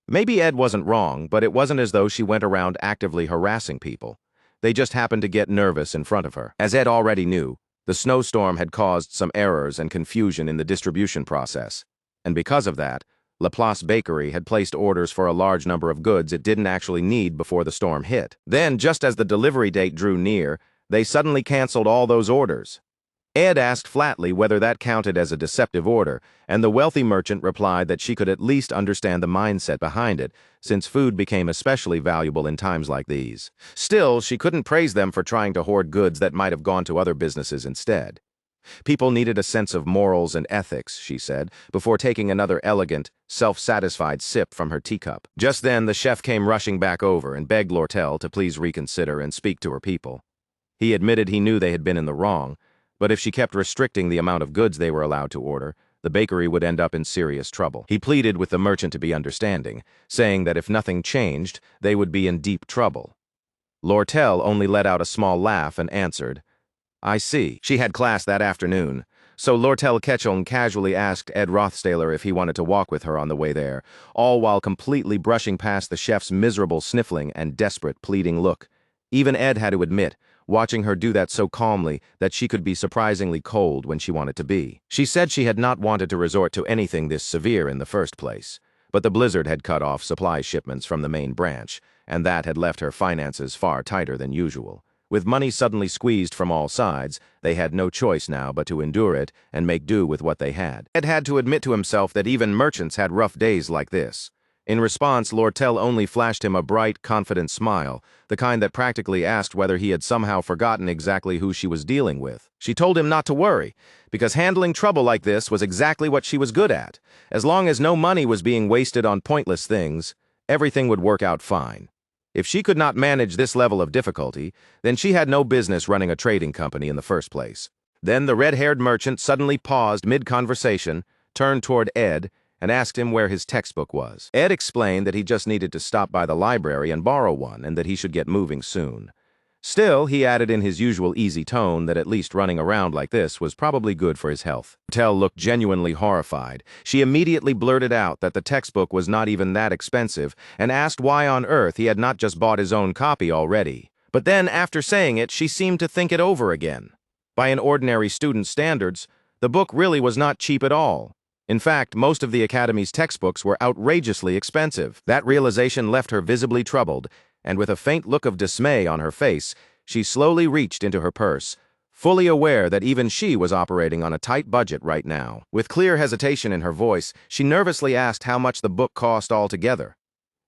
A: Maybe Ed wasn't wrong, but it wasn't as though she went around actively harassing people. They just happened to get nervous in front of her. As Ed already knew, the snowstorm had caused some errors and confusion in the distribution process, and because of that, Laplace Bakery had placed orders for a large number of goods it didn't actually need before the storm hit. Then, just as the delivery date drew near, they suddenly canceled all those orders. Ed asked flatly whether that counted as a deceptive order, and the wealthy merchant replied that she could at least understand the mindset behind it, since food became especially valuable in times like these. Still, she couldn't praise them for trying to hoard goods that might have gone to other businesses instead. People needed a sense of morals and ethics, she said, before taking another elegant, self-satisfied sip from her teacup. Just then, the chef came rushing back over and begged Lortel to please reconsider and speak to her people. He admitted he knew they had been in the wrong, but if she kept restricting the amount of goods they were allowed to order, the bakery would end up in serious trouble. He pleaded with the merchant to be understanding, saying that if nothing changed, they would be in deep trouble. Lortel only let out a small laugh and answered, "I see." She had class that afternoon, so Lortel Ketchum casually asked Ed Rothstaler if he wanted to walk with her on the way there, all while completely brushing past the chef's miserable sniffling and desperate pleading look. Even Ed had to admit, watching her do that so calmly, that she could be surprisingly cold when she wanted to be. She said she had not wanted to resort to anything this severe in the first place, but the blizzard had cut off supply shipments from the main branch, and that had left her finances far tighter than usual. With money suddenly squeezed from all sides, they had no choice now but to endure it and make do with what they had. Ed had to admit to himself that even merchants had rough days like this. In response, Lortel only flashed him a bright, confident smile, the kind that practically asked whether he had somehow forgotten exactly who she was dealing with. She told him not to worry, because handling trouble like this was exactly what she was good at. As long as no money was being wasted on pointless things, everything would work out fine. If she could not manage this level of difficulty, then she had no business running a trading company in the first place. Then the red-haired merchant suddenly paused mid-conversation, turned toward Ed, and asked him where his textbook was. Ed explained that he just needed to stop by the library and borrow one, and that he should get moving soon. Still, he added in his usual easy tone that at least running around like this was probably good for his health. Lortel looked genuinely horrified. She immediately blurted out that the textbook was not even that expensive, and asked why on earth he had not just bought his own copy already. But then, after saying it, she seemed to think it over again. By an ordinary student's standards, the book really was not cheap at all. In fact, most of the Academy's textbooks were outrageously expensive. That realization left her visibly troubled, and with a faint look of dismay on her face, she slowly reached into her purse, fully aware that even she was operating on a tight budget right now. With clear hesitation in her voice, she nervously asked how much the book cost altogether.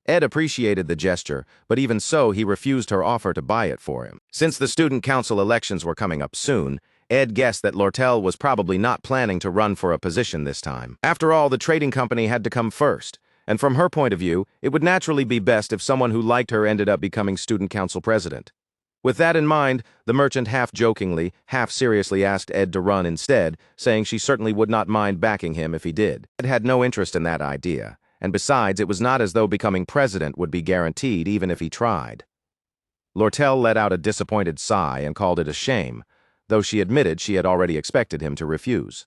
A: Ed appreciated the gesture, but even so, he refused her offer to buy it for him. Since the student council elections were coming up soon, Ed guessed that Lortel was probably not planning to run for a position this time. After all, the trading company had to come first, and from her point of view, it would naturally be best if someone who liked her ended up becoming student council president. With that in mind, the merchant half-jokingly, half-seriously asked Ed to run instead, saying she certainly would not mind backing him if he did. Ed had no interest in that idea, and besides, it was not as though becoming president would be guaranteed even if he tried. Lortel let out a disappointed sigh and called it a shame, though she admitted she had already expected him to refuse.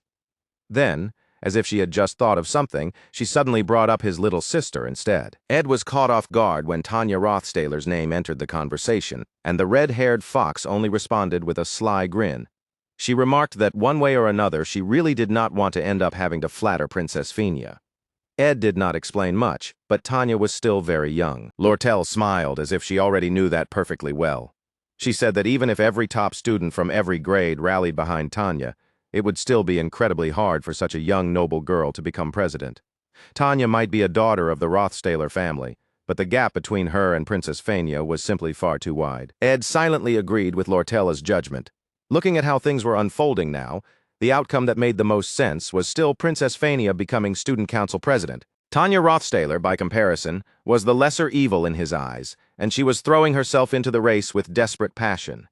A: Then, as if she had just thought of something, she suddenly brought up his little sister instead. Ed was caught off guard when Tanya Rothstaler's name entered the conversation, and the red-haired fox only responded with a sly grin. She remarked that one way or another she really did not want to end up having to flatter Princess Fenia. Ed did not explain much, but Tanya was still very young. Lortel smiled as if she already knew that perfectly well. She said that even if every top student from every grade rallied behind Tanya, it would still be incredibly hard for such a young, noble girl to become president. Tanya might be a daughter of the Rothstaler family, but the gap between her and Princess Fenia was simply far too wide. Ed silently agreed with Lortella's judgment. Looking at how things were unfolding now, the outcome that made the most sense was still Princess Fenia becoming student council president. Tanya Rothstaler, by comparison, was the lesser evil in his eyes, and she was throwing herself into the race with desperate passion.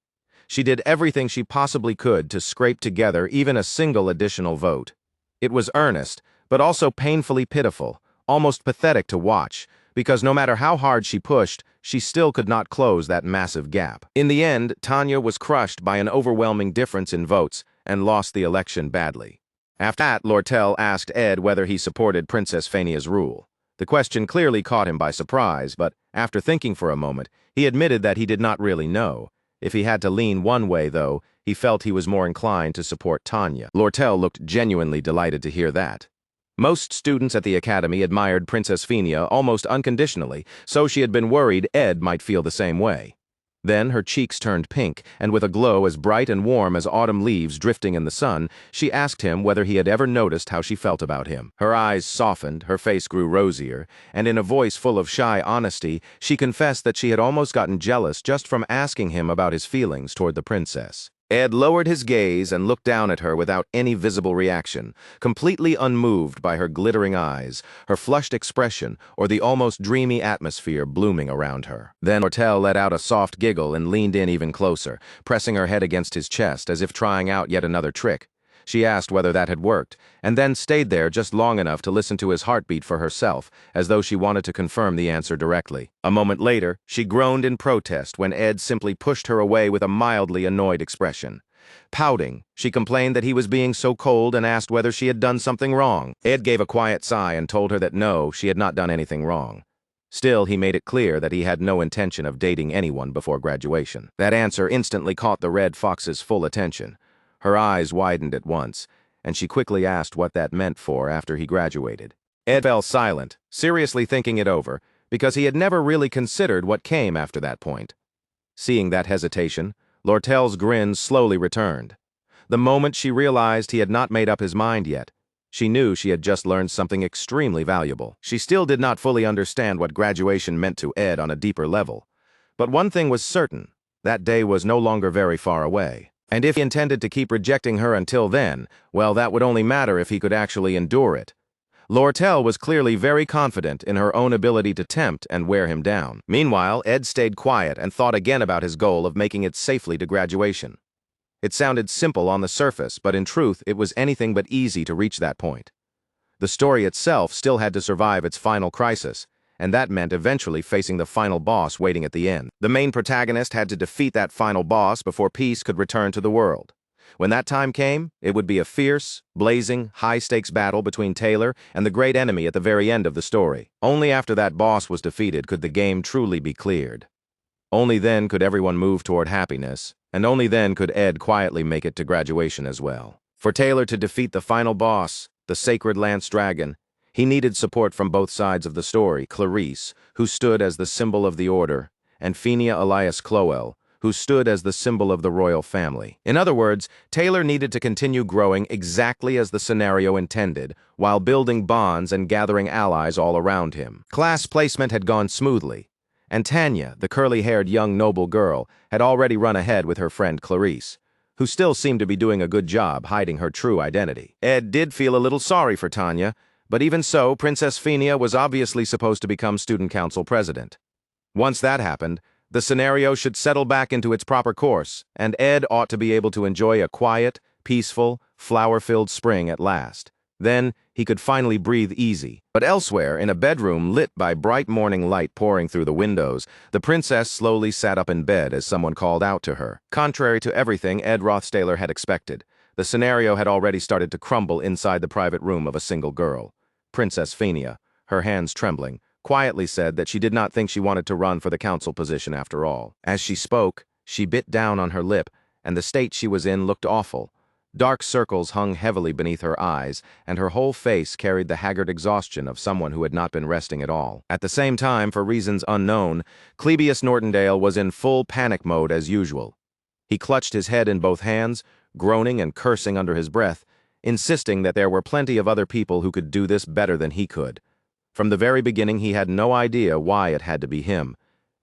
A: She did everything she possibly could to scrape together even a single additional vote. It was earnest, but also painfully pitiful, almost pathetic to watch, because no matter how hard she pushed, she still could not close that massive gap. In the end, Tanya was crushed by an overwhelming difference in votes and lost the election badly. After that, Lortel asked Ed whether he supported Princess Phania's rule. The question clearly caught him by surprise, but after thinking for a moment, he admitted that he did not really know. If he had to lean one way, though, he felt he was more inclined to support Tanya. Lortel looked genuinely delighted to hear that. Most students at the academy admired Princess Phania almost unconditionally, so she had been worried Ed might feel the same way. Then her cheeks turned pink, and with a glow as bright and warm as autumn leaves drifting in the sun, she asked him whether he had ever noticed how she felt about him. Her eyes softened, her face grew rosier, and in a voice full of shy honesty, she confessed that she had almost gotten jealous just from asking him about his feelings toward the princess. Ed lowered his gaze and looked down at her without any visible reaction, completely unmoved by her glittering eyes, her flushed expression, or the almost dreamy atmosphere blooming around her. Then Lortel let out a soft giggle and leaned in even closer, pressing her head against his chest as if trying out yet another trick. She asked whether that had worked, and then stayed there just long enough to listen to his heartbeat for herself, as though she wanted to confirm the answer directly. A moment later, she groaned in protest when Ed simply pushed her away with a mildly annoyed expression. Pouting, she complained that he was being so cold and asked whether she had done something wrong. Ed gave a quiet sigh and told her that no, she had not done anything wrong. Still, he made it clear that he had no intention of dating anyone before graduation. That answer instantly caught the Red Fox's full attention. Her eyes widened at once, and she quickly asked what that meant for after he graduated. Ed fell silent, seriously thinking it over, because he had never really considered what came after that point. Seeing that hesitation, Lortel's grin slowly returned. The moment she realized he had not made up his mind yet, she knew she had just learned something extremely valuable. She still did not fully understand what graduation meant to Ed on a deeper level. But one thing was certain, that day was no longer very far away. And if he intended to keep rejecting her until then, well, that would only matter if he could actually endure it. Lortel was clearly very confident in her own ability to tempt and wear him down. Meanwhile, Ed stayed quiet and thought again about his goal of making it safely to graduation. It sounded simple on the surface, but in truth, it was anything but easy to reach that point. The story itself still had to survive its final crisis, and that meant eventually facing the final boss waiting at the end. The main protagonist had to defeat that final boss before peace could return to the world. When that time came, it would be a fierce, blazing, high-stakes battle between Taylor and the great enemy at the very end of the story. Only after that boss was defeated could the game truly be cleared. Only then could everyone move toward happiness, and only then could Ed quietly make it to graduation as well. For Taylor to defeat the final boss, the Sacred Lance Dragon, he needed support from both sides of the story: Clarice, who stood as the symbol of the Order, and Phania Elias Clowell, who stood as the symbol of the royal family. In other words, Taylor needed to continue growing exactly as the scenario intended, while building bonds and gathering allies all around him. Class placement had gone smoothly, and Tanya, the curly-haired young noble girl, had already run ahead with her friend Clarice, who still seemed to be doing a good job hiding her true identity. Ed did feel a little sorry for Tanya, but even so, Princess Phania was obviously supposed to become student council president. Once that happened, the scenario should settle back into its proper course, and Ed ought to be able to enjoy a quiet, peaceful, flower-filled spring at last. Then, he could finally breathe easy. But elsewhere, in a bedroom lit by bright morning light pouring through the windows, the princess slowly sat up in bed as someone called out to her. Contrary to everything Ed Rothstaler had expected, the scenario had already started to crumble inside the private room of a single girl. Princess Phania, her hands trembling, quietly said that she did not think she wanted to run for the council position after all. As she spoke, she bit down on her lip, and the state she was in looked awful. Dark circles hung heavily beneath her eyes, and her whole face carried the haggard exhaustion of someone who had not been resting at all. At the same time, for reasons unknown, Clebius Nortondale was in full panic mode as usual. He clutched his head in both hands, groaning and cursing under his breath, insisting that there were plenty of other people who could do this better than he could. From the very beginning, he had no idea why it had to be him,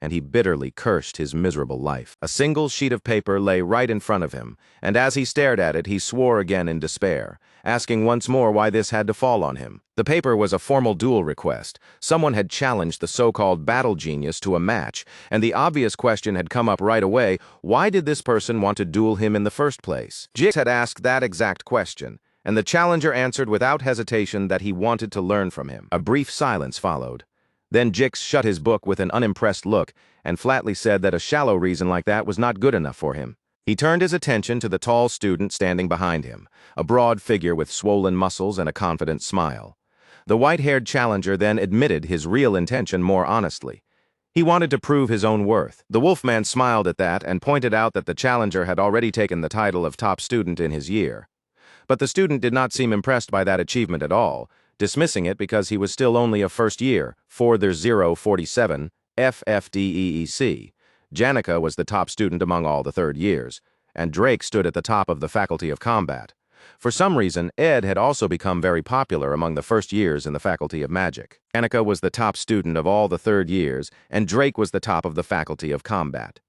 A: and he bitterly cursed his miserable life. A single sheet of paper lay right in front of him, and as he stared at it, he swore again in despair, asking once more why this had to fall on him. The paper was a formal duel request. Someone had challenged the so-called battle genius to a match, and the obvious question had come up right away: why did this person want to duel him in the first place? Jix had asked that exact question, and the challenger answered without hesitation that he wanted to learn from him. A brief silence followed. Then Jix shut his book with an unimpressed look and flatly said that a shallow reason like that was not good enough for him. He turned his attention to the tall student standing behind him, a broad figure with swollen muscles and a confident smile. The white-haired challenger then admitted his real intention more honestly. He wanted to prove his own worth. The Wolfman smiled at that and pointed out that the challenger had already taken the title of top student in his year. But the student did not seem impressed by that achievement at all, dismissing it because he was still only a first year, 4-0-47, FFDEEC. Janica was the top student among all the third years, and Drake stood at the top of the Faculty of Combat. For some reason, Ed had also become very popular among the first years in the Faculty of Magic. Janica was the top student of all the third years, and Drake was the top of the Faculty of Combat.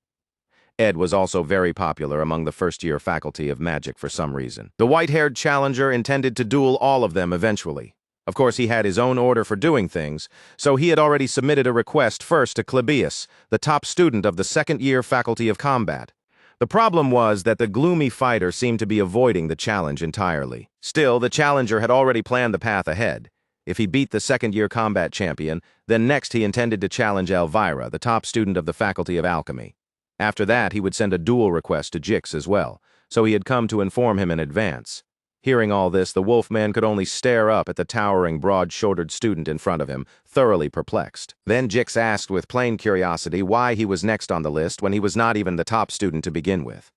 A: Ed was also very popular among the first-year Faculty of Magic for some reason. The white-haired challenger intended to duel all of them eventually. Of course, he had his own order for doing things, so he had already submitted a request first to Klebius, the top student of the second-year Faculty of Combat. The problem was that the gloomy fighter seemed to be avoiding the challenge entirely. Still, the challenger had already planned the path ahead. If he beat the second-year combat champion, then next he intended to challenge Elvira, the top student of the Faculty of Alchemy. After that, he would send a duel request to Jix as well, so he had come to inform him in advance. Hearing all this, the Wolfman could only stare up at the towering, broad-shouldered student in front of him, thoroughly perplexed. Then Jix asked with plain curiosity why he was next on the list when he was not even the top student to begin with.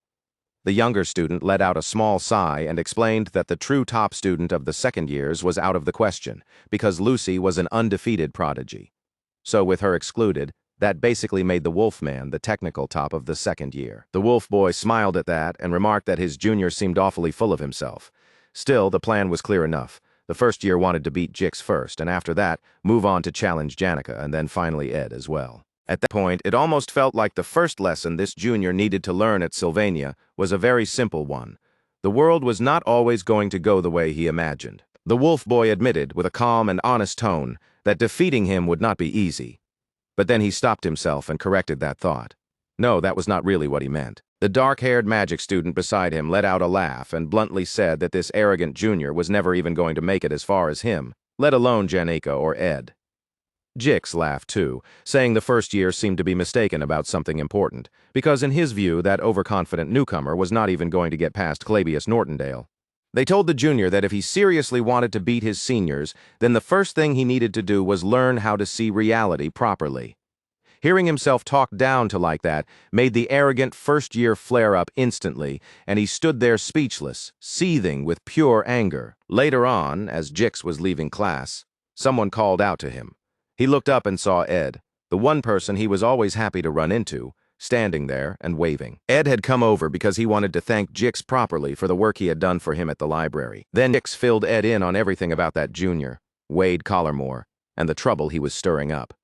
A: The younger student let out a small sigh and explained that the true top student of the second years was out of the question, because Lucy was an undefeated prodigy. So with her excluded, that basically made the Wolfman the technical top of the second year. The Wolf Boy smiled at that and remarked that his junior seemed awfully full of himself. Still, the plan was clear enough. The first year wanted to beat Jix first, and after that, move on to challenge Janica, and then finally Ed as well. At that point, it almost felt like the first lesson this junior needed to learn at Sylvania was a very simple one. The world was not always going to go the way he imagined. The Wolf Boy admitted, with a calm and honest tone, that defeating him would not be easy. But then he stopped himself and corrected that thought. No, that was not really what he meant. The dark-haired magic student beside him let out a laugh and bluntly said that this arrogant junior was never even going to make it as far as him, let alone Janica or Ed. Jix laughed too, saying the first year seemed to be mistaken about something important, because in his view that overconfident newcomer was not even going to get past Klebius Nortondale. They told the junior that if he seriously wanted to beat his seniors, then the first thing he needed to do was learn how to see reality properly. Hearing himself talked down to like that made the arrogant first-year flare up instantly, and he stood there speechless, seething with pure anger. Later on, as Jix was leaving class, someone called out to him. He looked up and saw Ed, the one person he was always happy to run into, standing there and waving. Ed had come over because he wanted to thank Jix properly for the work he had done for him at the library. Then Jix filled Ed in on everything about that junior, Wade Collarmore, and the trouble he was stirring up.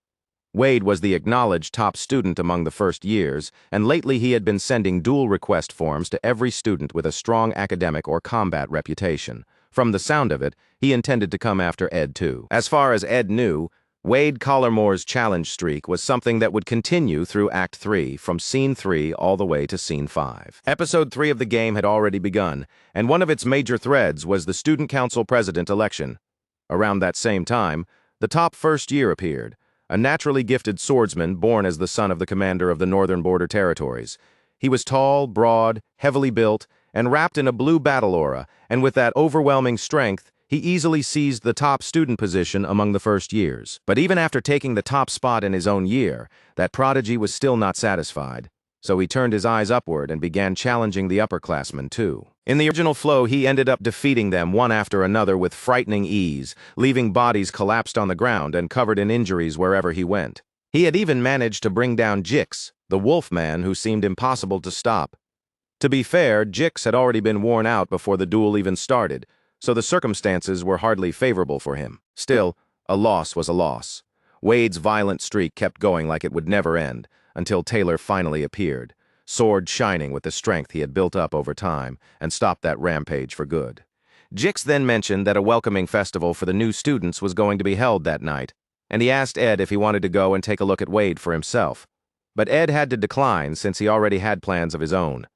A: Wade was the acknowledged top student among the first years, and lately he had been sending duel request forms to every student with a strong academic or combat reputation. From the sound of it, he intended to come after Ed too. As far as Ed knew, Wade Collarmore's challenge streak was something that would continue through Act 3, from Scene 3 all the way to Scene 5. Episode 3 of the game had already begun, and one of its major threads was the Student Council President election. Around that same time, the top first year appeared, a naturally gifted swordsman born as the son of the commander of the Northern Border Territories. He was tall, broad, heavily built, and wrapped in a blue battle aura, and with that overwhelming strength, he easily seized the top student position among the first years. But even after taking the top spot in his own year, that prodigy was still not satisfied, so he turned his eyes upward and began challenging the upperclassmen too. In the original flow, he ended up defeating them one after another with frightening ease, leaving bodies collapsed on the ground and covered in injuries wherever he went. He had even managed to bring down Jix, the Wolfman who seemed impossible to stop. To be fair, Jix had already been worn out before the duel even started, so the circumstances were hardly favorable for him. Still, a loss was a loss. Wade's violent streak kept going like it would never end, until Taylor finally appeared, sword shining with the strength he had built up over time, and stopped that rampage for good. Jix then mentioned that a welcoming festival for the new students was going to be held that night, and he asked Ed if he wanted to go and take a look at Wade for himself. But Ed had to decline since he already had plans of his own.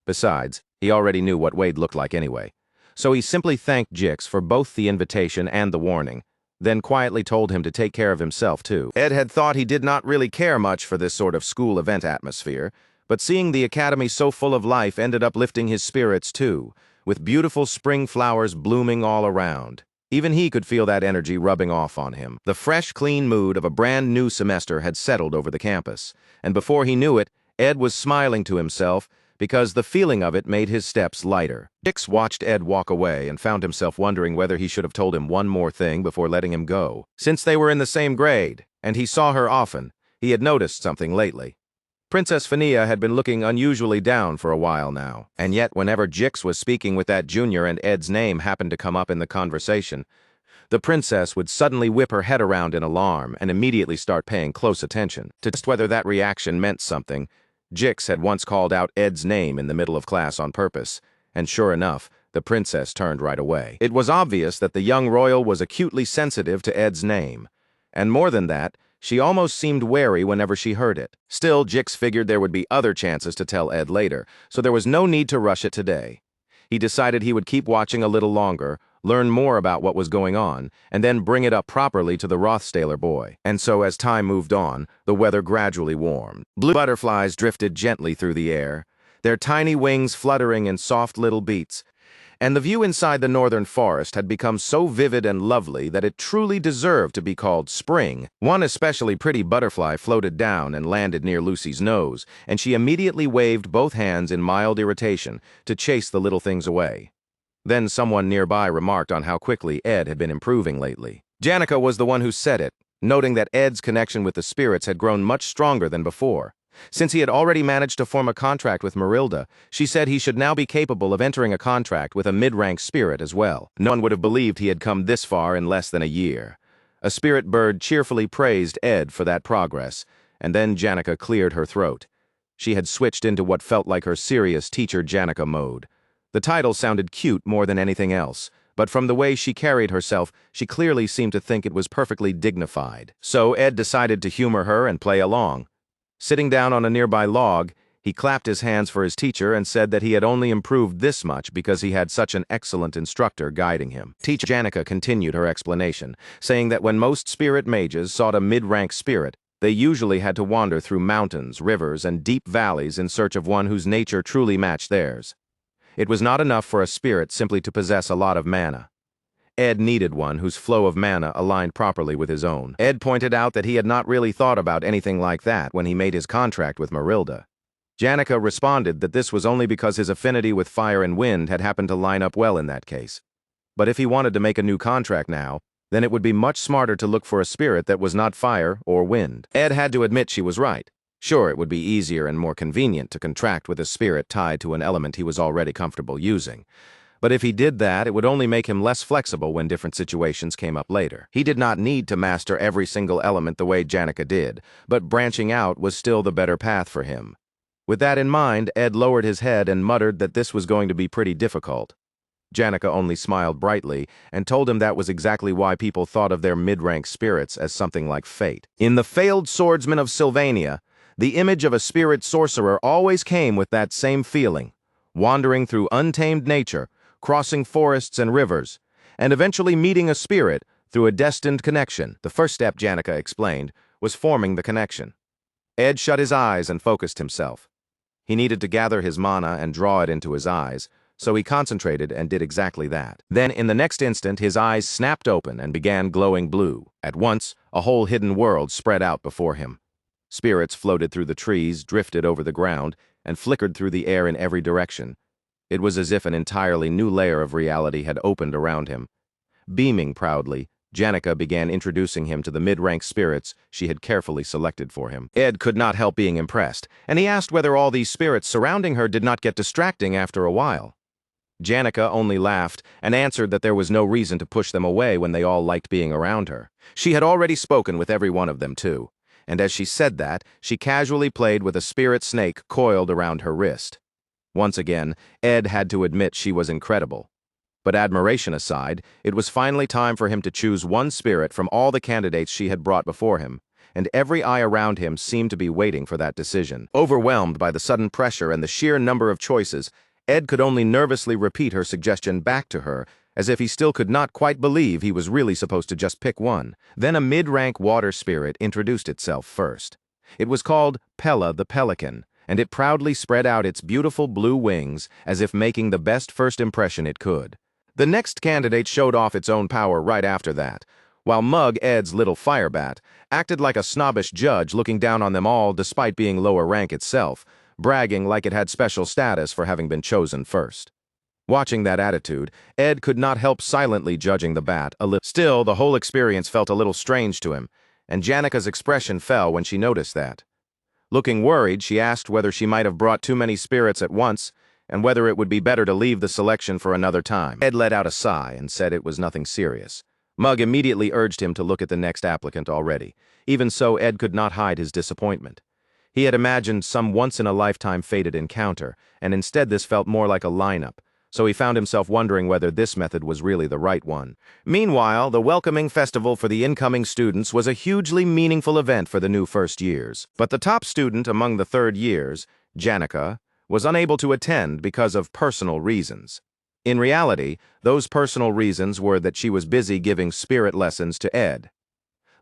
A: Besides, he already knew what Wade looked like anyway. So he simply thanked Jix for both the invitation and the warning, then quietly told him to take care of himself too. Ed had thought he did not really care much for this sort of school event atmosphere, but seeing the academy so full of life ended up lifting his spirits too, with beautiful spring flowers blooming all around. Even he could feel that energy rubbing off on him. The fresh, clean mood of a brand new semester had settled over the campus, and before he knew it, Ed was smiling to himself because the feeling of it made his steps lighter. Jix watched Ed walk away and found himself wondering whether he should have told him one more thing before letting him go. Since they were in the same grade, and he saw her often, he had noticed something lately. Princess Fania had been looking unusually down for a while now, and yet whenever Jix was speaking with that junior and Ed's name happened to come up in the conversation, the princess would suddenly whip her head around in alarm and immediately start paying close attention. To test whether that reaction meant something, Jix had once called out Ed's name in the middle of class on purpose, and sure enough, the princess turned right away. It was obvious that the young royal was acutely sensitive to Ed's name, and more than that, she almost seemed wary whenever she heard it. Still, Jix figured there would be other chances to tell Ed later, so there was no need to rush it today. He decided he would keep watching a little longer, learn more about what was going on, and then bring it up properly to the Rothstaler boy. And so as time moved on, the weather gradually warmed. Blue butterflies drifted gently through the air, their tiny wings fluttering in soft little beats, and the view inside the northern forest had become so vivid and lovely that it truly deserved to be called spring. One especially pretty butterfly floated down and landed near Lucy's nose, and she immediately waved both hands in mild irritation to chase the little things away. Then someone nearby remarked on how quickly Ed had been improving lately. Janica was the one who said it, noting that Ed's connection with the spirits had grown much stronger than before. Since he had already managed to form a contract with Marilda, she said he should now be capable of entering a contract with a mid-rank spirit as well. No one would have believed he had come this far in less than a year. A spirit bird cheerfully praised Ed for that progress, and then Janica cleared her throat. She had switched into what felt like her serious teacher Janica mode. The title sounded cute more than anything else, but from the way she carried herself, she clearly seemed to think it was perfectly dignified. So Ed decided to humor her and play along. Sitting down on a nearby log, he clapped his hands for his teacher and said that he had only improved this much because he had such an excellent instructor guiding him. Teacher Janica continued her explanation, saying that when most spirit mages sought a mid-rank spirit, they usually had to wander through mountains, rivers, and deep valleys in search of one whose nature truly matched theirs. It was not enough for a spirit simply to possess a lot of mana. Ed needed one whose flow of mana aligned properly with his own. Ed pointed out that he had not really thought about anything like that when he made his contract with Marilda. Janica responded that this was only because his affinity with fire and wind had happened to line up well in that case. But if he wanted to make a new contract now, then it would be much smarter to look for a spirit that was not fire or wind. Ed had to admit she was right. Sure, it would be easier and more convenient to contract with a spirit tied to an element he was already comfortable using. But if he did that, it would only make him less flexible when different situations came up later. He did not need to master every single element the way Janica did, but branching out was still the better path for him. With that in mind, Ed lowered his head and muttered that this was going to be pretty difficult. Janica only smiled brightly and told him that was exactly why people thought of their mid-rank spirits as something like fate. In the failed swordsman of Sylvania, the image of a spirit sorcerer always came with that same feeling, wandering through untamed nature, crossing forests and rivers, and eventually meeting a spirit through a destined connection. The first step, Janica explained, was forming the connection. Ed shut his eyes and focused himself. He needed to gather his mana and draw it into his eyes, so he concentrated and did exactly that. Then, in the next instant, his eyes snapped open and began glowing blue. At once, a whole hidden world spread out before him. Spirits floated through the trees, drifted over the ground, and flickered through the air in every direction. It was as if an entirely new layer of reality had opened around him. Beaming proudly, Janica began introducing him to the mid-rank spirits she had carefully selected for him. Ed could not help being impressed, and he asked whether all these spirits surrounding her did not get distracting after a while. Janica only laughed and answered that there was no reason to push them away when they all liked being around her. She had already spoken with every one of them, too. and as she said that, she casually played with a spirit snake coiled around her wrist. Once again, Ed had to admit she was incredible. But admiration aside, it was finally time for him to choose one spirit from all the candidates she had brought before him, and every eye around him seemed to be waiting for that decision. Overwhelmed by the sudden pressure and the sheer number of choices, Ed could only nervously repeat her suggestion back to her, as if he still could not quite believe he was really supposed to just pick one. Then a mid-rank water spirit introduced itself first. It was called Pella the Pelican, and it proudly spread out its beautiful blue wings as if making the best first impression it could. The next candidate showed off its own power right after that, while Mug, Ed's little firebat, acted like a snobbish judge looking down on them all despite being lower rank itself, bragging like it had special status for having been chosen first. Watching that attitude, Ed could not help silently judging the bat a little. Still, the whole experience felt a little strange to him, and Janika's expression fell when she noticed that. Looking worried, she asked whether she might have brought too many spirits at once, and whether it would be better to leave the selection for another time. Ed let out a sigh and said it was nothing serious. Mug immediately urged him to look at the next applicant already. Even so, Ed could not hide his disappointment. He had imagined some once-in-a-lifetime fated encounter, and instead this felt more like a lineup, so he found himself wondering whether this method was really the right one. Meanwhile, the welcoming festival for the incoming students was a hugely meaningful event for the new first years. But the top student among the third years, Janica, was unable to attend because of personal reasons. In reality, those personal reasons were that she was busy giving spirit lessons to Ed.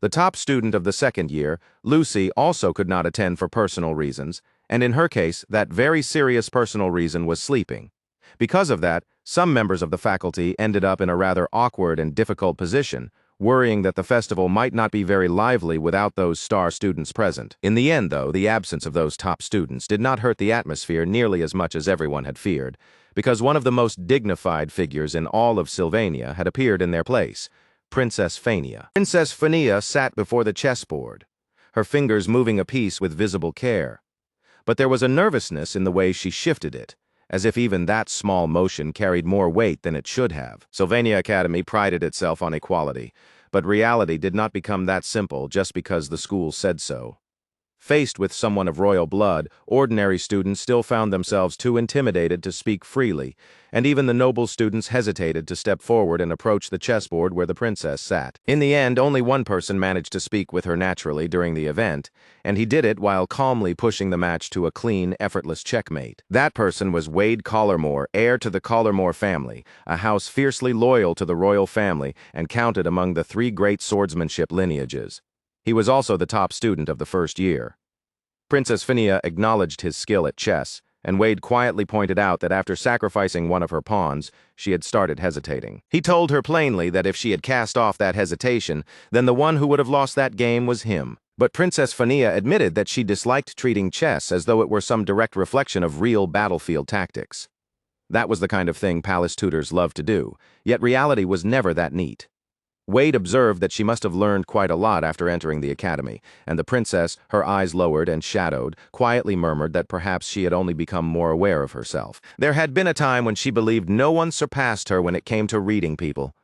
A: The top student of the second year, Lucy, also could not attend for personal reasons, and in her case, that very serious personal reason was sleeping. Because of that, some members of the faculty ended up in a rather awkward and difficult position, worrying that the festival might not be very lively without those star students present. In the end, though, the absence of those top students did not hurt the atmosphere nearly as much as everyone had feared, because one of the most dignified figures in all of Sylvania had appeared in their place, Princess Fania. Princess Fania sat before the chessboard, her fingers moving a piece with visible care. But there was a nervousness in the way she shifted it, as if even that small motion carried more weight than it should have. Sylvania Academy prided itself on equality, but reality did not become that simple just because the school said so. Faced with someone of royal blood, ordinary students still found themselves too intimidated to speak freely, and even the noble students hesitated to step forward and approach the chessboard where the princess sat. In the end, only one person managed to speak with her naturally during the event, and he did it while calmly pushing the match to a clean, effortless checkmate. That person was Wade Collarmore, heir to the Collarmore family, a house fiercely loyal to the royal family and counted among the 3 great swordsmanship lineages. He was also the top student of the first year. Princess Fania acknowledged his skill at chess, and Wade quietly pointed out that after sacrificing one of her pawns, she had started hesitating. He told her plainly that if she had cast off that hesitation, then the one who would have lost that game was him. But Princess Fania admitted that she disliked treating chess as though it were some direct reflection of real battlefield tactics. That was the kind of thing palace tutors loved to do, yet reality was never that neat. Wade observed that she must have learned quite a lot after entering the academy, and the princess, her eyes lowered and shadowed, quietly murmured that perhaps she had only become more aware of herself. There had been a time when she believed no one surpassed her when it came to reading people,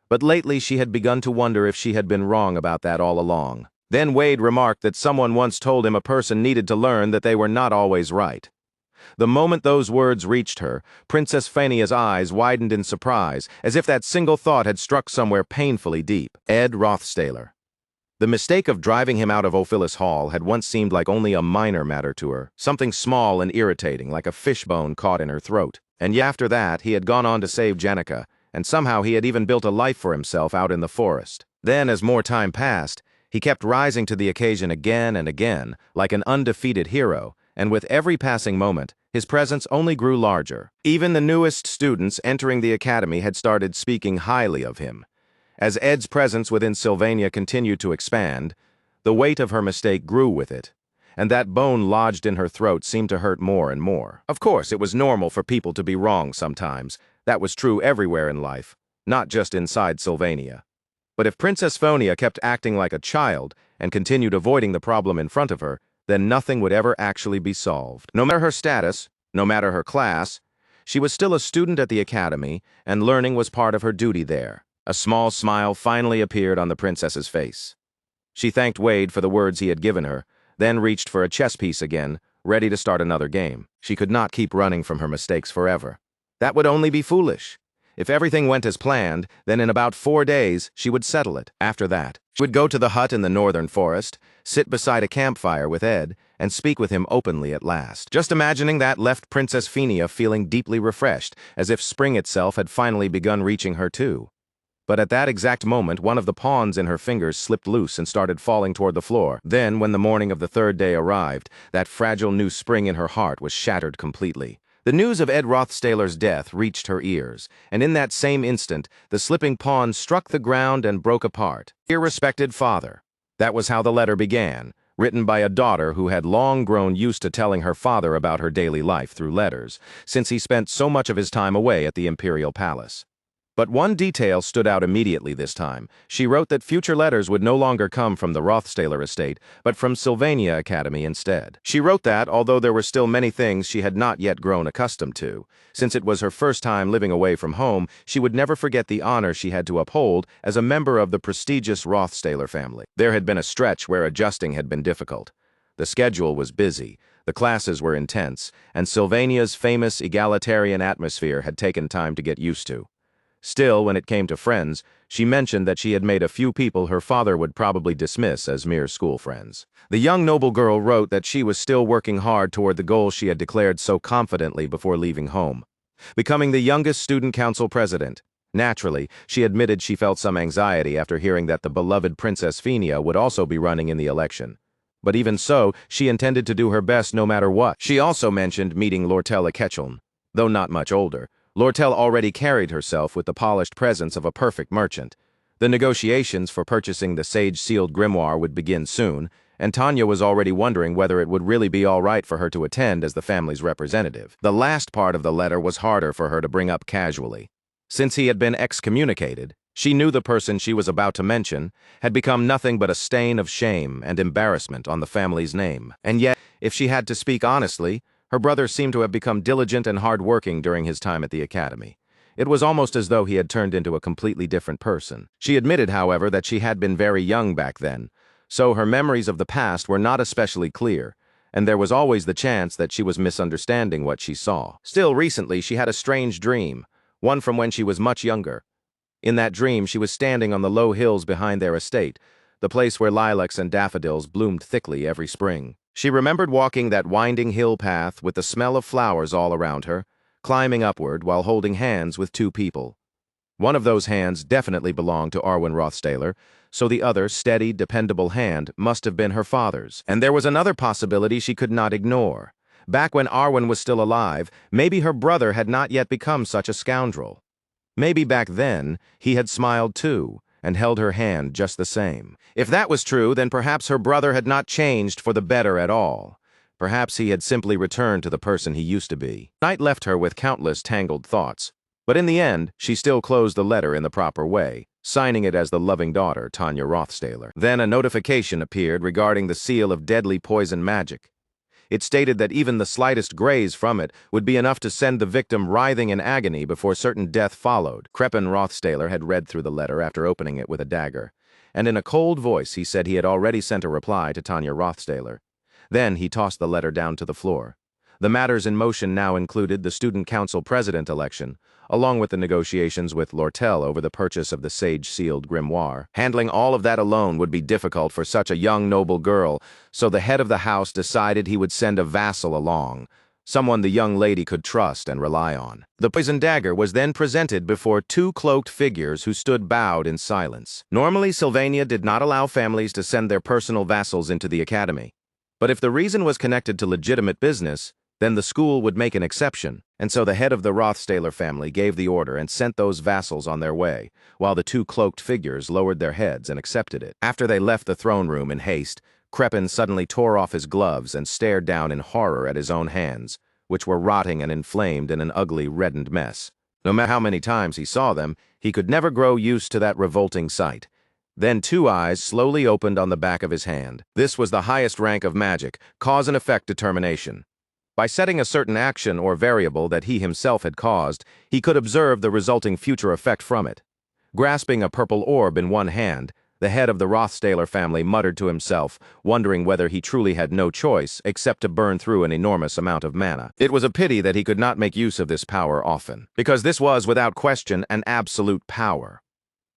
A: but lately she had begun to wonder if she had been wrong about that all along. Then Wade remarked that someone once told him a person needed to learn that they were not always right. The moment those words reached her, Princess Fania's eyes widened in surprise, as if that single thought had struck somewhere painfully deep. Ed Rothstaler. The mistake of driving him out of Ophilis Hall had once seemed like only a minor matter to her, something small and irritating, like a fishbone caught in her throat. And yet after that, he had gone on to save Janica, and somehow he had even built a life for himself out in the forest. Then, as more time passed, he kept rising to the occasion again and again, like an undefeated hero, and with every passing moment, his presence only grew larger. Even the newest students entering the academy had started speaking highly of him. As Ed's presence within Sylvania continued to expand, the weight of her mistake grew with it, and that bone lodged in her throat seemed to hurt more and more. Of course, it was normal for people to be wrong sometimes. That was true everywhere in life, not just inside Sylvania. But if Princess Phonia kept acting like a child and continued avoiding the problem in front of her, then nothing would ever actually be solved. No matter her status, no matter her class, she was still a student at the academy, and learning was part of her duty there. A small smile finally appeared on the princess's face. She thanked Wade for the words he had given her, then reached for a chess piece again, ready to start another game. She could not keep running from her mistakes forever. That would only be foolish. If everything went as planned, then in about 4 days, she would settle it. After that, she would go to the hut in the northern forest, sit beside a campfire with Ed, and speak with him openly at last. Just imagining that left Princess Phinia feeling deeply refreshed, as if spring itself had finally begun reaching her too. But at that exact moment, one of the pawns in her fingers slipped loose and started falling toward the floor. Then, when the morning of the 3rd day arrived, that fragile new spring in her heart was shattered completely. The news of Ed Rothstailer's death reached her ears, and in that same instant, the slipping pawn struck the ground and broke apart. Dear respected father. That was how the letter began, written by a daughter who had long grown used to telling her father about her daily life through letters, since he spent so much of his time away at the imperial palace. But one detail stood out immediately this time. She wrote that future letters would no longer come from the Rothstailer estate, but from Sylvania Academy instead. She wrote that, although there were still many things she had not yet grown accustomed to. Since it was her first time living away from home, she would never forget the honor she had to uphold as a member of the prestigious Rothstailer family. There had been a stretch where adjusting had been difficult. The schedule was busy, the classes were intense, and Sylvania's famous egalitarian atmosphere had taken time to get used to. Still, when it came to friends, she mentioned that she had made a few people her father would probably dismiss as mere school friends. The young noble girl wrote that she was still working hard toward the goal she had declared so confidently before leaving home, becoming the youngest student council president. Naturally, she admitted she felt some anxiety after hearing that the beloved Princess Phinia would also be running in the election. But even so, she intended to do her best no matter what. She also mentioned meeting Lortella Ketchum, though not much older. Lortel already carried herself with the polished presence of a perfect merchant. The negotiations for purchasing the sage-sealed grimoire would begin soon, and Tanya was already wondering whether it would really be all right for her to attend as the family's representative. The last part of the letter was harder for her to bring up casually. Since he had been excommunicated, she knew the person she was about to mention had become nothing but a stain of shame and embarrassment on the family's name. And yet, if she had to speak honestly, her brother seemed to have become diligent and hard-working during his time at the academy. It was almost as though he had turned into a completely different person. She admitted, however, that she had been very young back then, so her memories of the past were not especially clear, and there was always the chance that she was misunderstanding what she saw. Still, recently, she had a strange dream, one from when she was much younger. In that dream, she was standing on the low hills behind their estate, the place where lilacs and daffodils bloomed thickly every spring. She remembered walking that winding hill path with the smell of flowers all around her, climbing upward while holding hands with 2 people. One of those hands definitely belonged to Arwen Rothstailer, so the other, steady, dependable hand must have been her father's. And there was another possibility she could not ignore. Back when Arwen was still alive, maybe her brother had not yet become such a scoundrel. Maybe back then, he had smiled too, and held her hand just the same. If that was true, then perhaps her brother had not changed for the better at all. Perhaps he had simply returned to the person he used to be. Night left her with countless tangled thoughts, but in the end, she still closed the letter in the proper way, signing it as the loving daughter, Tanya Rothstailer. Then a notification appeared regarding the seal of deadly poison magic. It stated that even the slightest graze from it would be enough to send the victim writhing in agony before certain death followed. Kreppen Rothstailer had read through the letter after opening it with a dagger, and in a cold voice he said he had already sent a reply to Tanya Rothstailer. Then he tossed the letter down to the floor. The matters in motion now included the student council president election, along with the negotiations with Lortel over the purchase of the sage-sealed grimoire. Handling all of that alone would be difficult for such a young noble girl, so the head of the house decided he would send a vassal along, someone the young lady could trust and rely on. The poison dagger was then presented before 2 cloaked figures who stood bowed in silence. Normally, Sylvania did not allow families to send their personal vassals into the academy. But if the reason was connected to legitimate business, then the school would make an exception, and so the head of the Rothstailer family gave the order and sent those vassals on their way, while the 2 cloaked figures lowered their heads and accepted it. After they left the throne room in haste, Kreppen suddenly tore off his gloves and stared down in horror at his own hands, which were rotting and inflamed in an ugly, reddened mess. No matter how many times he saw them, he could never grow used to that revolting sight. Then 2 eyes slowly opened on the back of his hand. This was the highest rank of magic, cause and effect determination. By setting a certain action or variable that he himself had caused, he could observe the resulting future effect from it. Grasping a purple orb in one hand, The head of the Rothstaler family muttered to himself, wondering whether he truly had no choice except to burn through an enormous amount of mana. It was a pity that he could not make use of this power often, because this was, without question, an absolute power.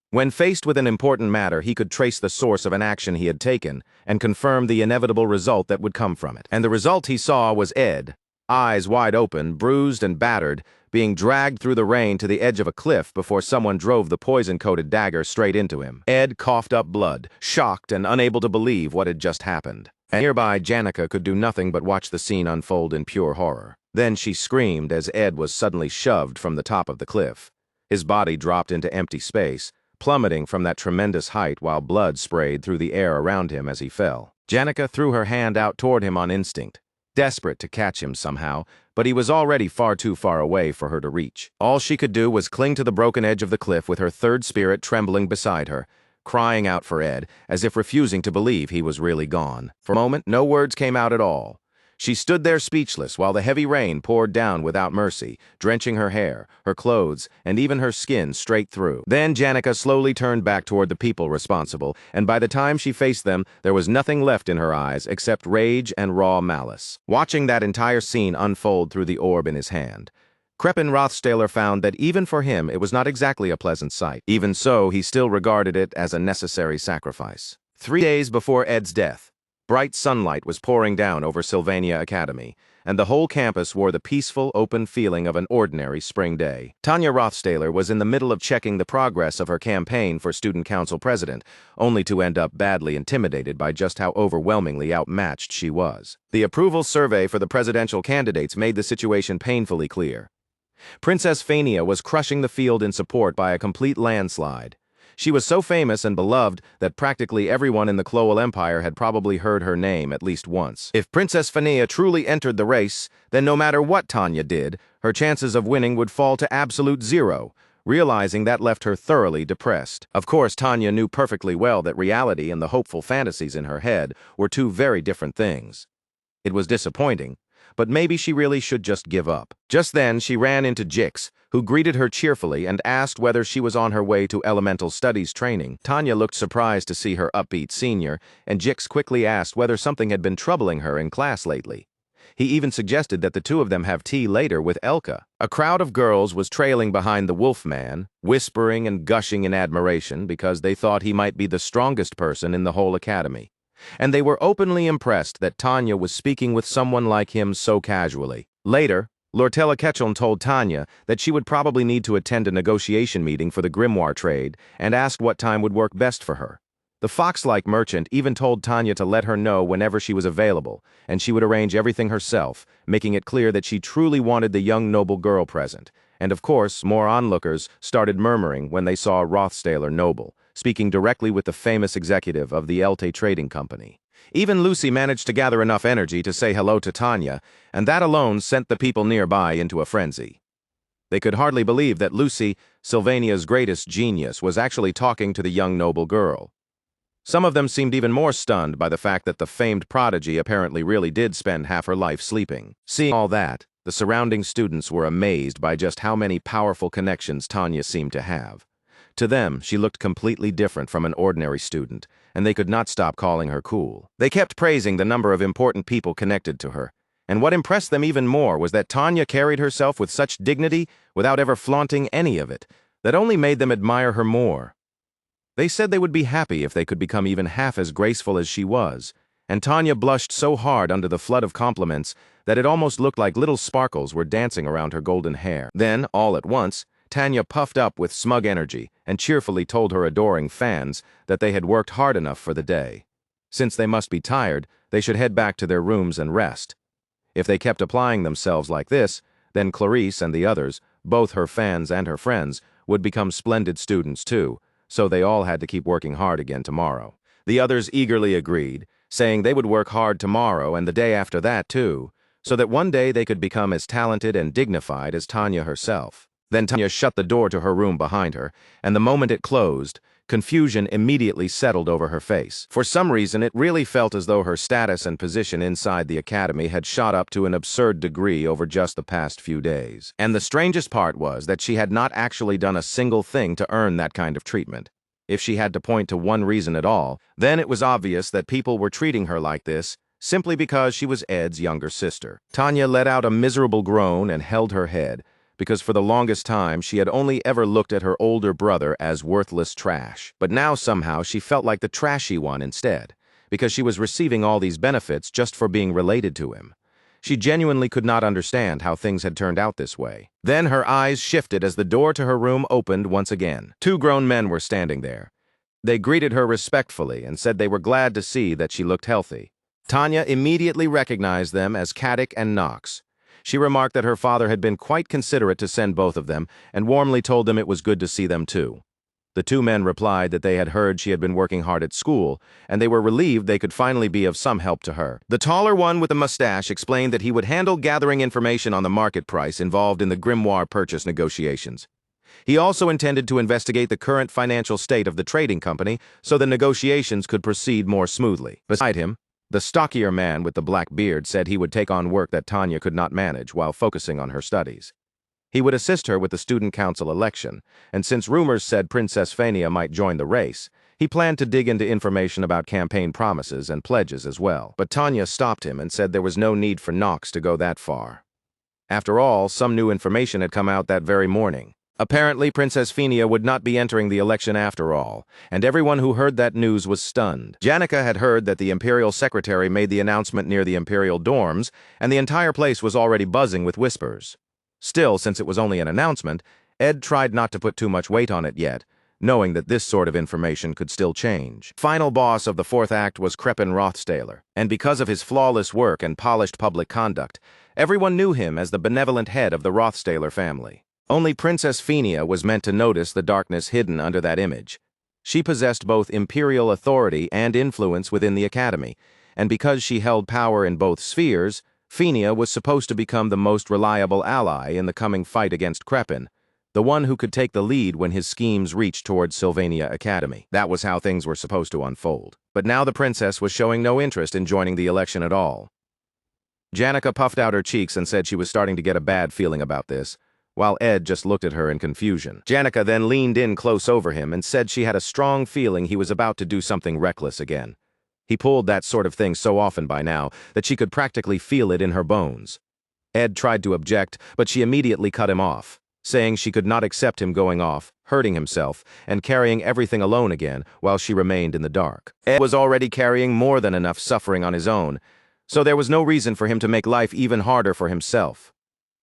A: When faced with an important matter, he could trace the source of an action he had taken and confirm the inevitable result that would come from it. And the result he saw was Ed, eyes wide open, bruised and battered, being dragged through the rain to the edge of a cliff before someone drove the poison-coated dagger straight into him. Ed coughed up blood, shocked and unable to believe what had just happened. And nearby, Janica could do nothing but watch the scene unfold in pure horror. Then she screamed as Ed was suddenly shoved from the top of the cliff. His body dropped into empty space, plummeting from that tremendous height while blood sprayed through the air around him as he fell. Janica threw her hand out toward him on instinct, desperate to catch him somehow, but he was already far too far away for her to reach. All she could do was cling to the broken edge of the cliff with her third spirit trembling beside her, crying out for Ed, as if refusing to believe he was really gone. For a moment, no words came out at all. She stood there speechless while the heavy rain poured down without mercy, drenching her hair, her clothes, and even her skin straight through. Then Janica slowly turned back toward the people responsible, and by the time she faced them, there was nothing left in her eyes except rage and raw malice. Watching that entire scene unfold through the orb in his hand, Krepin Rothstaler found that even for him it was not exactly a pleasant sight. Even so, he still regarded it as a necessary sacrifice. 3 days before Ed's death, bright sunlight was pouring down over Sylvania Academy, and the whole campus wore the peaceful, open feeling of an ordinary spring day. Tanya Rothstaler was in the middle of checking the progress of her campaign for student council president, only to end up badly intimidated by just how overwhelmingly outmatched she was. The approval survey for the presidential candidates made the situation painfully clear. Princess Phania was crushing the field in support by a complete landslide. She was so famous and beloved that practically everyone in the Cloel Empire had probably heard her name at least once. If Princess Phania truly entered the race, then no matter what Tanya did, her chances of winning would fall to absolute zero. Realizing that left her thoroughly depressed. Of course, Tanya knew perfectly well that reality and the hopeful fantasies in her head were two very different things. It was disappointing, but maybe she really should just give up. Just then, she ran into Jix, who greeted her cheerfully and asked whether she was on her way to elemental studies training. Tanya looked surprised to see her upbeat senior, and Jix quickly asked whether something had been troubling her in class lately. He even suggested that the two of them have tea later with Elka. A crowd of girls was trailing behind the Wolfman, whispering and gushing in admiration because they thought he might be the strongest person in the whole academy. And they were openly impressed that Tanya was speaking with someone like him so casually. Later, Lortella Ketchum told Tanya that she would probably need to attend a negotiation meeting for the grimoire trade and asked what time would work best for her. The fox-like merchant even told Tanya to let her know whenever she was available, and she would arrange everything herself, making it clear that she truly wanted the young noble girl present. And of course, more onlookers started murmuring when they saw Rothstaler noble, speaking directly with the famous executive of the Elte Trading Company. Even Lucy managed to gather enough energy to say hello to Tanya, and that alone sent the people nearby into a frenzy. They could hardly believe that Lucy, Sylvania's greatest genius, was actually talking to the young noble girl. Some of them seemed even more stunned by the fact that the famed prodigy apparently really did spend half her life sleeping. Seeing all that, the surrounding students were amazed by just how many powerful connections Tanya seemed to have. To them, she looked completely different from an ordinary student, and they could not stop calling her cool. They kept praising the number of important people connected to her, and what impressed them even more was that Tanya carried herself with such dignity without ever flaunting any of it, that only made them admire her more. They said they would be happy if they could become even half as graceful as she was, and Tanya blushed so hard under the flood of compliments that it almost looked like little sparkles were dancing around her golden hair. Then, all at once, Tanya puffed up with smug energy and cheerfully told her adoring fans that they had worked hard enough for the day. Since they must be tired, they should head back to their rooms and rest. If they kept applying themselves like this, then Clarice and the others, both her fans and her friends, would become splendid students too, so they all had to keep working hard again tomorrow. The others eagerly agreed, saying they would work hard tomorrow and the day after that too, so that one day they could become as talented and dignified as Tanya herself. Then Tanya shut the door to her room behind her, and the moment it closed, confusion immediately settled over her face. For some reason, it really felt as though her status and position inside the academy had shot up to an absurd degree over just the past few days. And the strangest part was that she had not actually done a single thing to earn that kind of treatment. If she had to point to one reason at all, then it was obvious that people were treating her like this simply because she was Ed's younger sister. Tanya let out a miserable groan and held her head, because for the longest time she had only ever looked at her older brother as worthless trash. But now somehow she felt like the trashy one instead, because she was receiving all these benefits just for being related to him. She genuinely could not understand how things had turned out this way. Then her eyes shifted as the door to her room opened once again. Two grown men were standing there. They greeted her respectfully and said they were glad to see that she looked healthy. Tanya immediately recognized them as Caddick and Knox. She remarked that her father had been quite considerate to send both of them and warmly told them it was good to see them too. The two men replied that they had heard she had been working hard at school, and they were relieved they could finally be of some help to her. The taller one with the mustache explained that he would handle gathering information on the market price involved in the grimoire purchase negotiations. He also intended to investigate the current financial state of the trading company so the negotiations could proceed more smoothly. Beside him, the stockier man with the black beard said he would take on work that Tanya could not manage while focusing on her studies. He would assist her with the student council election, and since rumors said Princess Fania might join the race, he planned to dig into information about campaign promises and pledges as well. But Tanya stopped him and said there was no need for Knox to go that far. After all, some new information had come out that very morning. Apparently, Princess Fania would not be entering the election after all, and everyone who heard that news was stunned. Janica had heard that the Imperial Secretary made the announcement near the Imperial dorms, and the entire place was already buzzing with whispers. Still, since it was only an announcement, Ed tried not to put too much weight on it yet, knowing that this sort of information could still change. Final boss of the fourth act was Crepin Rothstaler, and because of his flawless work and polished public conduct, everyone knew him as the benevolent head of the Rothstaler family. Only Princess Fania was meant to notice the darkness hidden under that image. She possessed both imperial authority and influence within the academy, and because she held power in both spheres, Fania was supposed to become the most reliable ally in the coming fight against Crepin, the one who could take the lead when his schemes reached towards Sylvania Academy. That was how things were supposed to unfold. But now the princess was showing no interest in joining the election at all. Janica puffed out her cheeks and said she was starting to get a bad feeling about this, while Ed just looked at her in confusion. Janica then leaned in close over him and said she had a strong feeling he was about to do something reckless again. He pulled that sort of thing so often by now that she could practically feel it in her bones. Ed tried to object, but she immediately cut him off, saying she could not accept him going off, hurting himself, and carrying everything alone again while she remained in the dark. Ed was already carrying more than enough suffering on his own, so there was no reason for him to make life even harder for himself.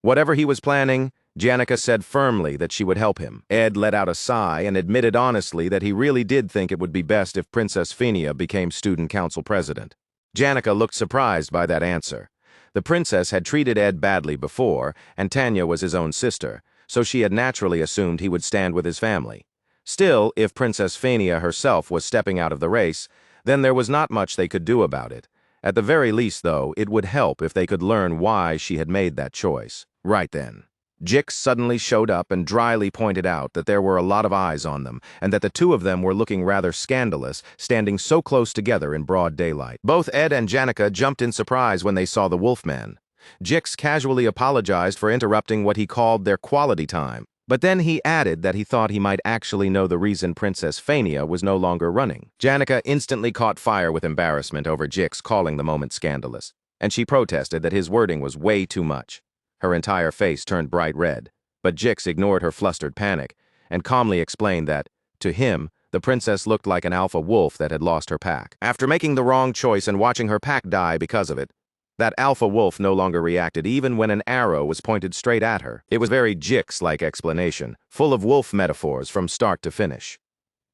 A: Whatever he was planning, Janica said firmly that she would help him. Ed let out a sigh and admitted honestly that he really did think it would be best if Princess Fania became student council president. Janica looked surprised by that answer. The princess had treated Ed badly before, and Tanya was his own sister, so she had naturally assumed he would stand with his family. Still, if Princess Fania herself was stepping out of the race, then there was not much they could do about it. At the very least, though, it would help if they could learn why she had made that choice. Right then, Jix suddenly showed up and dryly pointed out that there were a lot of eyes on them, and that the two of them were looking rather scandalous, standing so close together in broad daylight. Both Ed and Janica jumped in surprise when they saw the Wolfman. Jix casually apologized for interrupting what he called their quality time, but then he added that he thought he might actually know the reason Princess Fania was no longer running. Janica instantly caught fire with embarrassment over Jix calling the moment scandalous, and she protested that his wording was way too much. Her entire face turned bright red, but Jix ignored her flustered panic and calmly explained that, to him, the princess looked like an alpha wolf that had lost her pack. After making the wrong choice and watching her pack die because of it, that alpha wolf no longer reacted even when an arrow was pointed straight at her. It was very Jix-like explanation, full of wolf metaphors from start to finish.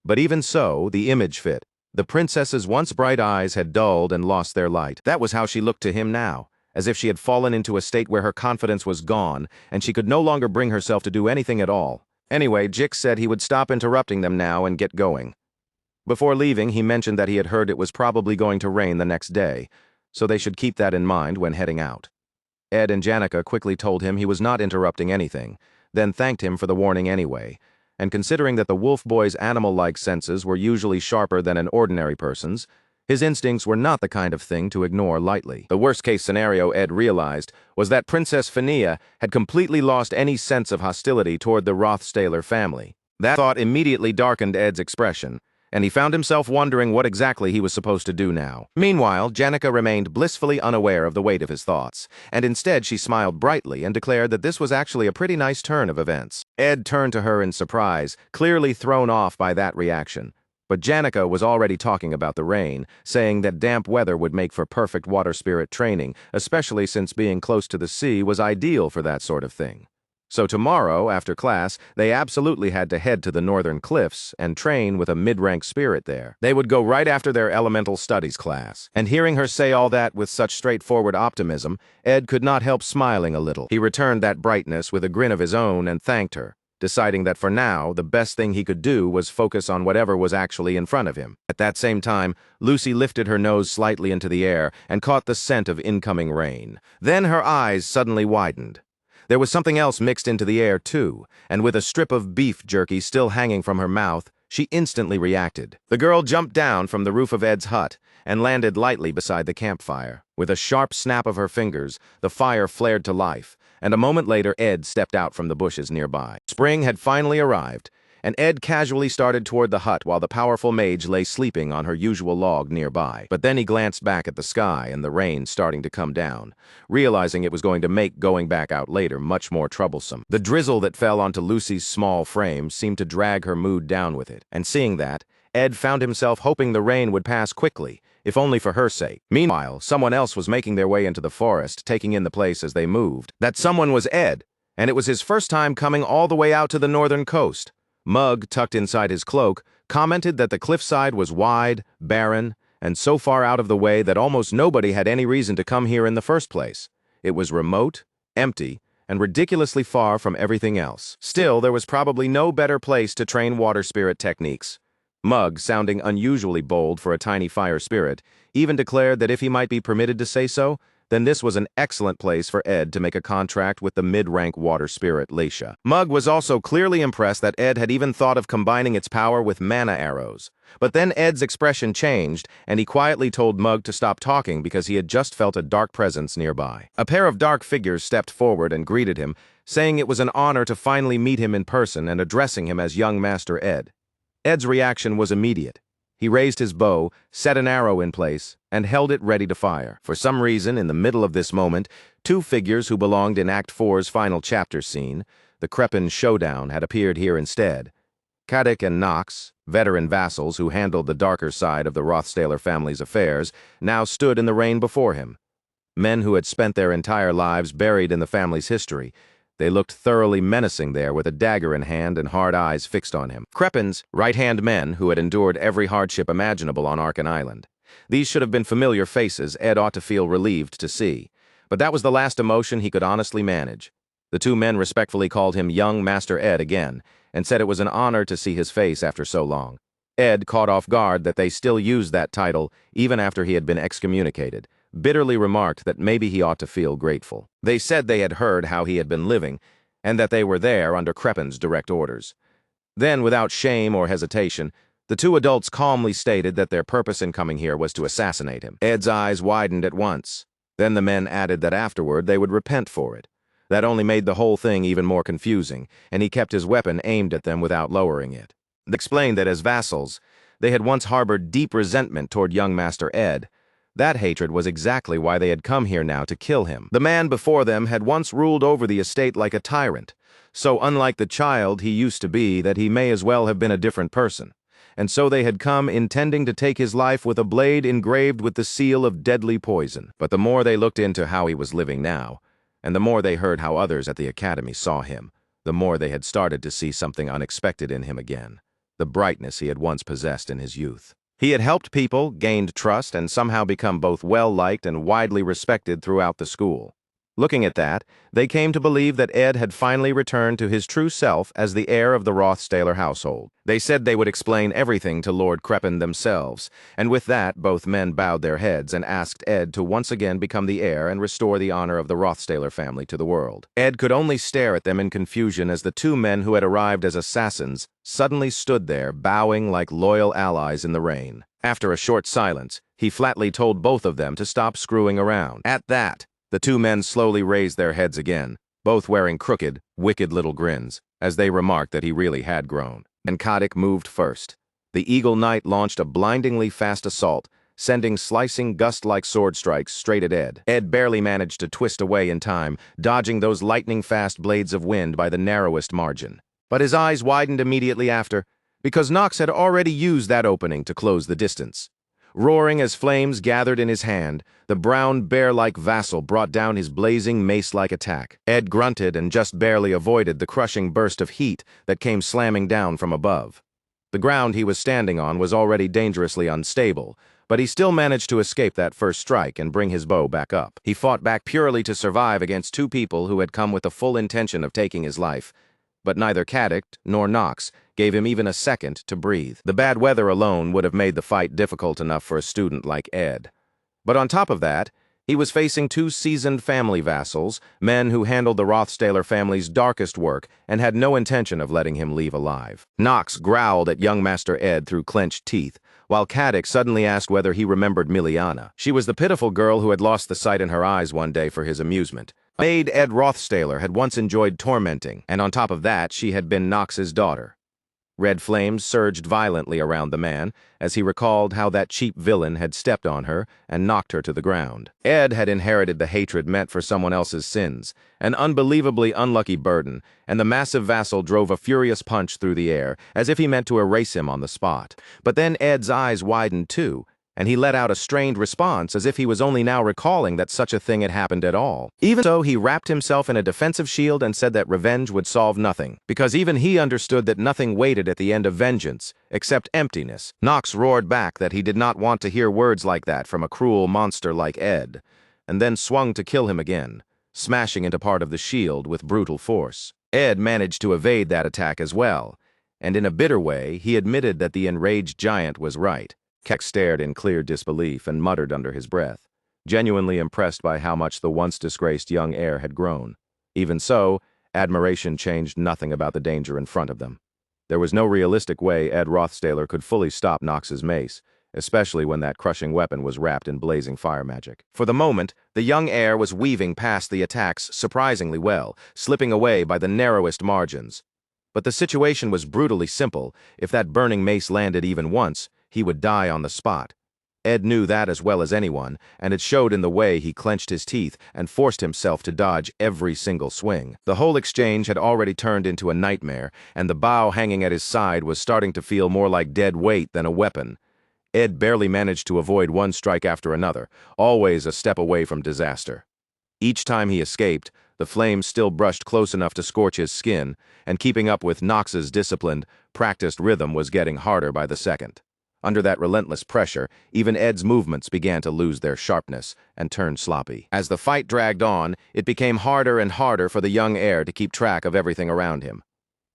A: But even so, the image fit. The princess's once bright eyes had dulled and lost their light. That was how she looked to him now, as if she had fallen into a state where her confidence was gone and she could no longer bring herself to do anything at all. Anyway, Jix said he would stop interrupting them now and get going. Before leaving, he mentioned that he had heard it was probably going to rain the next day, so they should keep that in mind when heading out. Ed and Janica quickly told him he was not interrupting anything, then thanked him for the warning anyway, and considering that the wolf boy's animal-like senses were usually sharper than an ordinary person's, his instincts were not the kind of thing to ignore lightly. The worst-case scenario, Ed realized, was that Princess Fania had completely lost any sense of hostility toward the Rothstaler family. That thought immediately darkened Ed's expression, and he found himself wondering what exactly he was supposed to do now. Meanwhile, Janica remained blissfully unaware of the weight of his thoughts, and instead she smiled brightly and declared that this was actually a pretty nice turn of events. Ed turned to her in surprise, clearly thrown off by that reaction. But Janica was already talking about the rain, saying that damp weather would make for perfect water spirit training, especially since being close to the sea was ideal for that sort of thing. So tomorrow, after class, they absolutely had to head to the northern cliffs and train with a mid-rank spirit there. They would go right after their elemental studies class. And hearing her say all that with such straightforward optimism, Ed could not help smiling a little. He returned that brightness with a grin of his own and thanked her, deciding that for now, the best thing he could do was focus on whatever was actually in front of him. At that same time, Lucy lifted her nose slightly into the air and caught the scent of incoming rain. Then her eyes suddenly widened. There was something else mixed into the air, too, and with a strip of beef jerky still hanging from her mouth, she instantly reacted. The girl jumped down from the roof of Ed's hut and landed lightly beside the campfire. With a sharp snap of her fingers, the fire flared to life, and a moment later Ed stepped out from the bushes nearby. Spring had finally arrived, and Ed casually started toward the hut while the powerful mage lay sleeping on her usual log nearby. But then he glanced back at the sky and the rain starting to come down, realizing it was going to make going back out later much more troublesome. The drizzle that fell onto Lucy's small frame seemed to drag her mood down with it, and seeing that, Ed found himself hoping the rain would pass quickly, if only for her sake. Meanwhile, someone else was making their way into the forest, taking in the place as they moved. That someone was Ed, and it was his first time coming all the way out to the northern coast. Mug, tucked inside his cloak, commented that the cliffside was wide, barren, and so far out of the way that almost nobody had any reason to come here in the first place. It was remote, empty, and ridiculously far from everything else. Still, there was probably no better place to train water spirit techniques. Mug, sounding unusually bold for a tiny fire spirit, even declared that if he might be permitted to say so, then this was an excellent place for Ed to make a contract with the mid-rank water spirit, Leisha. Mug was also clearly impressed that Ed had even thought of combining its power with mana arrows. But then Ed's expression changed, and he quietly told Mug to stop talking because he had just felt a dark presence nearby. A pair of dark figures stepped forward and greeted him, saying it was an honor to finally meet him in person and addressing him as young Master Ed. Ed's reaction was immediate. He raised his bow, set an arrow in place, and held it ready to fire. For some reason, in the middle of this moment, two figures who belonged in Act 4's final chapter scene, the Crepin showdown, had appeared here instead. Kadik and Nox, veteran vassals who handled the darker side of the Rothstaler family's affairs, now stood in the rain before him. Men who had spent their entire lives buried in the family's history. They looked thoroughly menacing there with a dagger in hand and hard eyes fixed on him. Crepin's right-hand men who had endured every hardship imaginable on Arkan Island. These should have been familiar faces Ed ought to feel relieved to see. But that was the last emotion he could honestly manage. The two men respectfully called him young Master Ed again, and said it was an honor to see his face after so long. Ed, caught off guard that they still used that title even after he had been excommunicated, bitterly remarked that maybe he ought to feel grateful. They said they had heard how he had been living, and that they were there under Crepin's direct orders. Then, without shame or hesitation, the two adults calmly stated that their purpose in coming here was to assassinate him. Ed's eyes widened at once. Then the men added that afterward they would repent for it. That only made the whole thing even more confusing, and he kept his weapon aimed at them without lowering it. They explained that as vassals, they had once harbored deep resentment toward young Master Ed. That hatred was exactly why they had come here now to kill him. The man before them had once ruled over the estate like a tyrant, so unlike the child he used to be that he may as well have been a different person. And so they had come intending to take his life with a blade engraved with the seal of deadly poison. But the more they looked into how he was living now, and the more they heard how others at the academy saw him, the more they had started to see something unexpected in him again, the brightness he had once possessed in his youth. He had helped people, gained trust, and somehow become both well-liked and widely respected throughout the school. Looking at that, they came to believe that Ed had finally returned to his true self as the heir of the Rothstaler household. They said they would explain everything to Lord Crepin themselves, and with that, both men bowed their heads and asked Ed to once again become the heir and restore the honor of the Rothstaler family to the world. Ed could only stare at them in confusion as the two men who had arrived as assassins suddenly stood there, bowing like loyal allies in the rain. After a short silence, he flatly told both of them to stop screwing around. At that, the two men slowly raised their heads again, both wearing crooked, wicked little grins, as they remarked that he really had grown. And Kadik moved first. The Eagle Knight launched a blindingly fast assault, sending slicing gust-like sword strikes straight at Ed. Ed barely managed to twist away in time, dodging those lightning-fast blades of wind by the narrowest margin. But his eyes widened immediately after, because Nox had already used that opening to close the distance. Roaring as flames gathered in his hand, the brown bear-like vassal brought down his blazing mace-like attack. Ed grunted and just barely avoided the crushing burst of heat that came slamming down from above. The ground he was standing on was already dangerously unstable, but he still managed to escape that first strike and bring his bow back up. He fought back purely to survive against two people who had come with the full intention of taking his life, but neither Kadik nor Nox gave him even a second to breathe. The bad weather alone would have made the fight difficult enough for a student like Ed. But on top of that, he was facing two seasoned family vassals, men who handled the Rothstaler family's darkest work and had no intention of letting him leave alive. Nox growled at young Master Ed through clenched teeth, while Kadik suddenly asked whether he remembered Miliana. She was the pitiful girl who had lost the sight in her eyes one day for his amusement. A maid Ed Rothstaler had once enjoyed tormenting, and on top of that, she had been Nox's daughter. Red flames surged violently around the man as he recalled how that cheap villain had stepped on her and knocked her to the ground. Ed had inherited the hatred meant for someone else's sins, an unbelievably unlucky burden, and the massive vassal drove a furious punch through the air as if he meant to erase him on the spot. But then Ed's eyes widened too, and he let out a strained response as if he was only now recalling that such a thing had happened at all. Even so, he wrapped himself in a defensive shield and said that revenge would solve nothing, because even he understood that nothing waited at the end of vengeance, except emptiness. Nox roared back that he did not want to hear words like that from a cruel monster like Ed, and then swung to kill him again, smashing into part of the shield with brutal force. Ed managed to evade that attack as well, and in a bitter way, he admitted that the enraged giant was right. Keck stared in clear disbelief and muttered under his breath, genuinely impressed by how much the once-disgraced young heir had grown. Even so, admiration changed nothing about the danger in front of them. There was no realistic way Ed Rothstaler could fully stop Nox's mace, especially when that crushing weapon was wrapped in blazing fire magic. For the moment, the young heir was weaving past the attacks surprisingly well, slipping away by the narrowest margins. But the situation was brutally simple. If that burning mace landed even once, he would die on the spot. Ed knew that as well as anyone, and it showed in the way he clenched his teeth and forced himself to dodge every single swing. The whole exchange had already turned into a nightmare, and the bow hanging at his side was starting to feel more like dead weight than a weapon. Ed barely managed to avoid one strike after another, always a step away from disaster. Each time he escaped, the flames still brushed close enough to scorch his skin, and keeping up with Nox's disciplined, practiced rhythm was getting harder by the second. Under that relentless pressure, even Ed's movements began to lose their sharpness and turn sloppy. As the fight dragged on, it became harder and harder for the young heir to keep track of everything around him.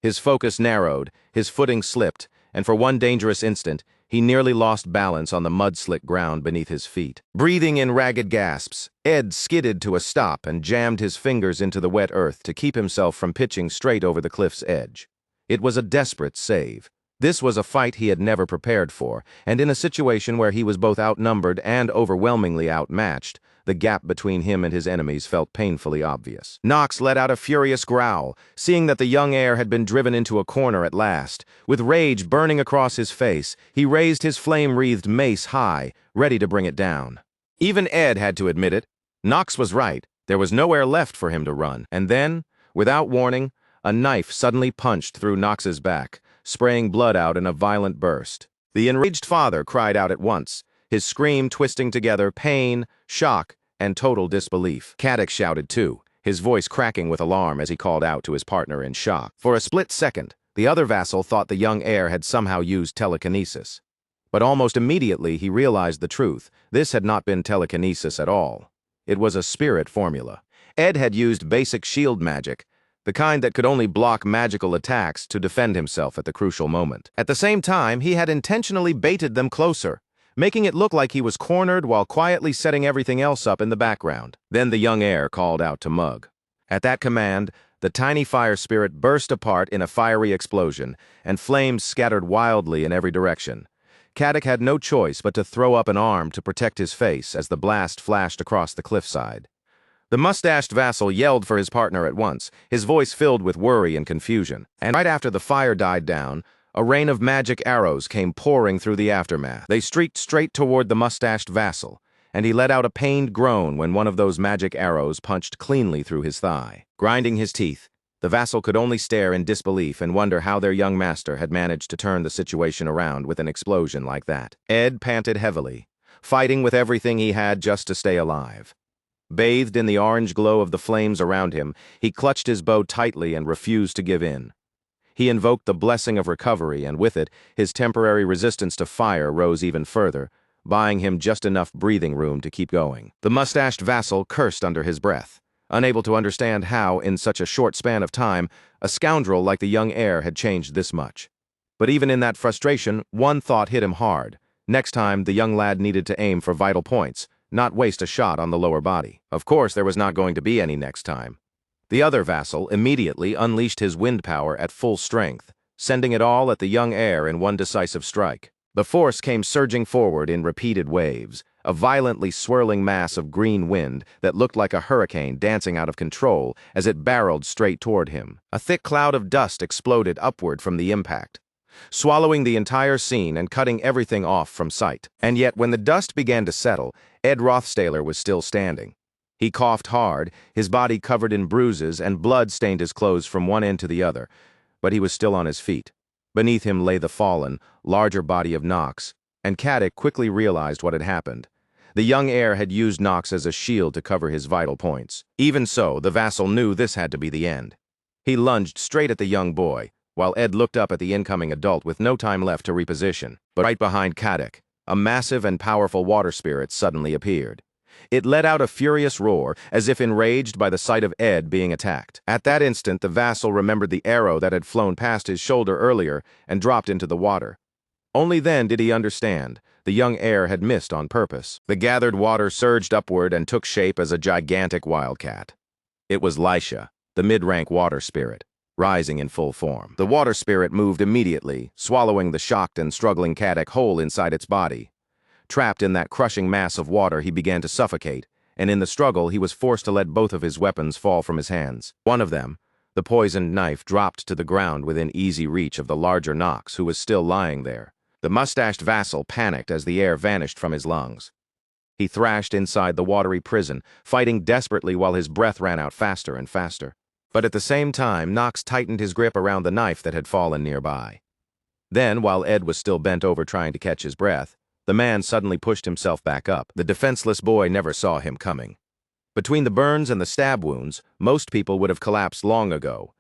A: His focus narrowed, his footing slipped, and for one dangerous instant, he nearly lost balance on the mud-slick ground beneath his feet. Breathing in ragged gasps, Ed skidded to a stop and jammed his fingers into the wet earth to keep himself from pitching straight over the cliff's edge. It was a desperate save. This was a fight he had never prepared for, and in a situation where he was both outnumbered and overwhelmingly outmatched, the gap between him and his enemies felt painfully obvious. Nox let out a furious growl, seeing that the young heir had been driven into a corner at last. With rage burning across his face, he raised his flame-wreathed mace high, ready to bring it down. Even Ed had to admit it. Nox was right. There was nowhere left for him to run. And then, without warning, a knife suddenly punched through Nox's back, spraying blood out in a violent burst. The enraged father cried out at once, his scream twisting together pain, shock, and total disbelief. Kadik shouted too, his voice cracking with alarm as he called out to his partner in shock. For a split second, the other vassal thought the young heir had somehow used telekinesis. But almost immediately he realized the truth. This had not been telekinesis at all. It was a spirit formula. Ed had used basic shield magic, the kind that could only block magical attacks to defend himself at the crucial moment. At the same time, he had intentionally baited them closer, making it look like he was cornered while quietly setting everything else up in the background. Then the young heir called out to Mug. At that command, the tiny fire spirit burst apart in a fiery explosion, and flames scattered wildly in every direction. Kadik had no choice but to throw up an arm to protect his face as the blast flashed across the cliffside. The mustached vassal yelled for his partner at once, his voice filled with worry and confusion. And right after the fire died down, a rain of magic arrows came pouring through the aftermath. They streaked straight toward the mustached vassal, and he let out a pained groan when one of those magic arrows punched cleanly through his thigh. Grinding his teeth, the vassal could only stare in disbelief and wonder how their young master had managed to turn the situation around with an explosion like that. Ed panted heavily, fighting with everything he had just to stay alive. Bathed in the orange glow of the flames around him, he clutched his bow tightly and refused to give in. He invoked the blessing of recovery, and with it, his temporary resistance to fire rose even further, buying him just enough breathing room to keep going. The mustached vassal cursed under his breath, unable to understand how, in such a short span of time, a scoundrel like the young heir had changed this much. But even in that frustration, one thought hit him hard. Next time, the young lad needed to aim for vital points, not waste a shot on the lower body. Of course, there was not going to be any next time. The other vassal immediately unleashed his wind power at full strength, sending it all at the young heir in one decisive strike. The force came surging forward in repeated waves, a violently swirling mass of green wind that looked like a hurricane dancing out of control as it barreled straight toward him. A thick cloud of dust exploded upward from the impact, swallowing the entire scene and cutting everything off from sight. And yet, when the dust began to settle, Ed Rothstaler was still standing. He coughed hard, his body covered in bruises, and blood stained his clothes from one end to the other, but he was still on his feet. Beneath him lay the fallen, larger body of Nox, and Caddick quickly realized what had happened. The young heir had used Nox as a shield to cover his vital points. Even so, the vassal knew this had to be the end. He lunged straight at the young boy, while Ed looked up at the incoming adult with no time left to reposition. But right behind Caddick, a massive and powerful water spirit suddenly appeared. It let out a furious roar, as if enraged by the sight of Ed being attacked. At that instant, the vassal remembered the arrow that had flown past his shoulder earlier and dropped into the water. Only then did he understand. The young heir had missed on purpose. The gathered water surged upward and took shape as a gigantic wildcat. It was Lisha, the mid-rank water spirit, rising in full form. The water spirit moved immediately, swallowing the shocked and struggling Caddick whole inside its body. Trapped in that crushing mass of water, he began to suffocate, and in the struggle he was forced to let both of his weapons fall from his hands. One of them, the poisoned knife, dropped to the ground within easy reach of the larger Nox, who was still lying there. The mustached vassal panicked as the air vanished from his lungs. He thrashed inside the watery prison, fighting desperately while his breath ran out faster and faster. But at the same time, Nox tightened his grip around the knife that had fallen nearby. Then, while Ed was still bent over trying to catch his breath, the man suddenly pushed himself back up. The defenseless boy never saw him coming. Between the burns and the stab wounds, most people would have collapsed long ago.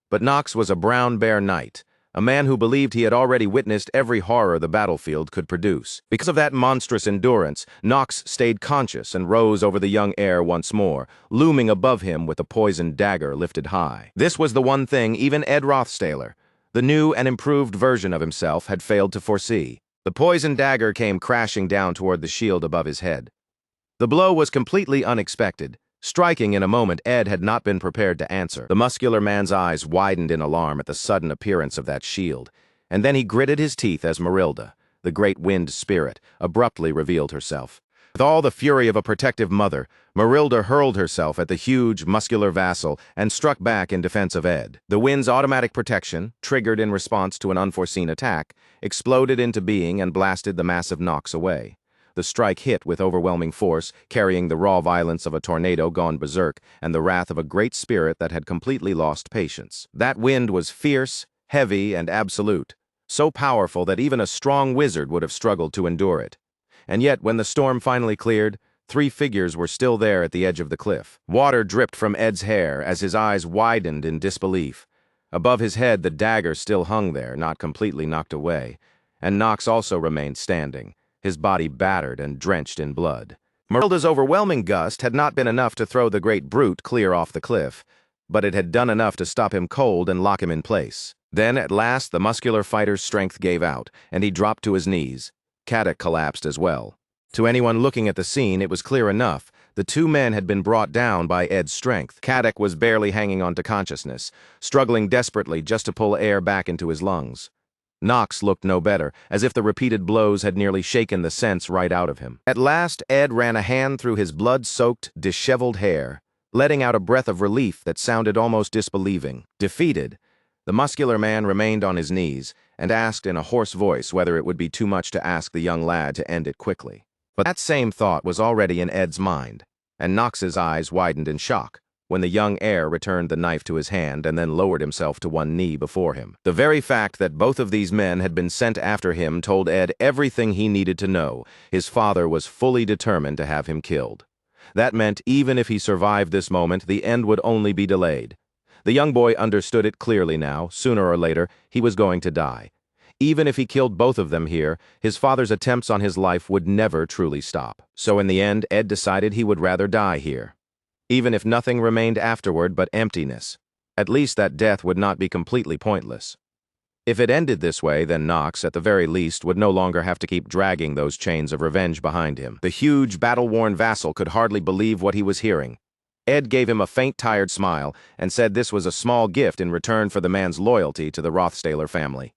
A: But Nox was a brown bear knight, a man who believed he had already witnessed every horror the battlefield could produce. Because of that monstrous endurance, Nox stayed conscious and rose over the young heir once more, looming above him with a poisoned dagger lifted high. This was the one thing even Ed Rothstaler, the new and improved version of himself, had failed to foresee. The poisoned dagger came crashing down toward the shield above his head. The blow was completely unexpected, striking in a moment Ed had not been prepared to answer. The muscular man's eyes widened in alarm at the sudden appearance of that shield, and then he gritted his teeth as Marilda, the great wind spirit, abruptly revealed herself. With all the fury of a protective mother, Marilda hurled herself at the huge, muscular vassal and struck back in defense of Ed. The wind's automatic protection, triggered in response to an unforeseen attack, exploded into being and blasted the massive Nox away. The strike hit with overwhelming force, carrying the raw violence of a tornado gone berserk and the wrath of a great spirit that had completely lost patience. That wind was fierce, heavy, and absolute, so powerful that even a strong wizard would have struggled to endure it. And yet, when the storm finally cleared, 3 figures were still there at the edge of the cliff. Water dripped from Ed's hair as his eyes widened in disbelief. Above his head, the dagger still hung there, not completely knocked away, and Nox also remained standing, his body battered and drenched in blood. Marilda's overwhelming gust had not been enough to throw the great brute clear off the cliff, but it had done enough to stop him cold and lock him in place. Then, at last, the muscular fighter's strength gave out, and he dropped to his knees. Caddick collapsed as well. To anyone looking at the scene, it was clear enough. The 2 men had been brought down by Ed's strength. Caddick was barely hanging on to consciousness, struggling desperately just to pull air back into his lungs. Nox looked no better, as if the repeated blows had nearly shaken the sense right out of him. At last, Ed ran a hand through his blood-soaked, disheveled hair, letting out a breath of relief that sounded almost disbelieving. Defeated, the muscular man remained on his knees and asked in a hoarse voice whether it would be too much to ask the young lad to end it quickly. But that same thought was already in Ed's mind, and Knox's eyes widened in shock when the young heir returned the knife to his hand and then lowered himself to one knee before him. The very fact that both of these men had been sent after him told Ed everything he needed to know. His father was fully determined to have him killed. That meant even if he survived this moment, the end would only be delayed. The young boy understood it clearly now. Sooner or later, he was going to die. Even if he killed both of them here, his father's attempts on his life would never truly stop. So in the end, Ed decided he would rather die here. Even if nothing remained afterward but emptiness, at least that death would not be completely pointless. If it ended this way, then Knox, at the very least, would no longer have to keep dragging those chains of revenge behind him. The huge, battle-worn vassal could hardly believe what he was hearing. Ed gave him a faint, tired smile and said this was a small gift in return for the man's loyalty to the Rothstaler family.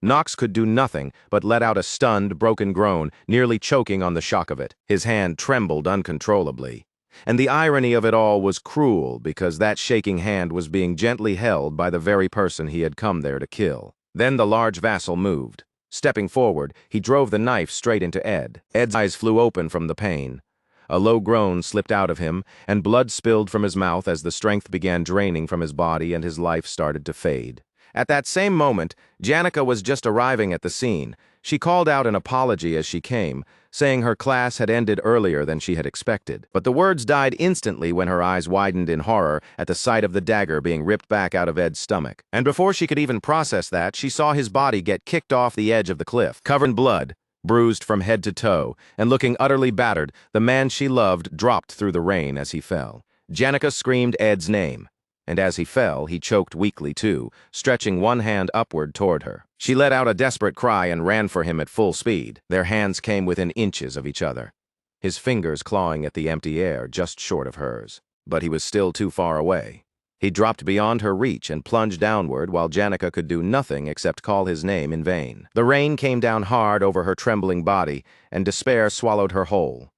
A: Knox could do nothing but let out a stunned, broken groan, nearly choking on the shock of it. His hand trembled uncontrollably. And the irony of it all was cruel because that shaking hand was being gently held by the very person he had come there to kill. Then the large vassal moved. Stepping forward, he drove the knife straight into Ed. Ed's eyes flew open from the pain. A low groan slipped out of him, and blood spilled from his mouth as the strength began draining from his body and his life started to fade. At that same moment, Janica was just arriving at the scene. She called out an apology as she came, saying her class had ended earlier than she had expected. But the words died instantly when her eyes widened in horror at the sight of the dagger being ripped back out of Ed's stomach. And before she could even process that, she saw his body get kicked off the edge of the cliff. Covered in blood, bruised from head to toe, and looking utterly battered, the man she loved dropped through the rain as he fell. Janica screamed Ed's name, and as he fell, he choked weakly too, stretching one hand upward toward her. She let out a desperate cry and ran for him at full speed. Their hands came within inches of each other, his fingers clawing at the empty air just short of hers. But he was still too far away. He dropped beyond her reach and plunged downward while Janica could do nothing except call his name in vain. The rain came down hard over her trembling body, and despair swallowed her whole.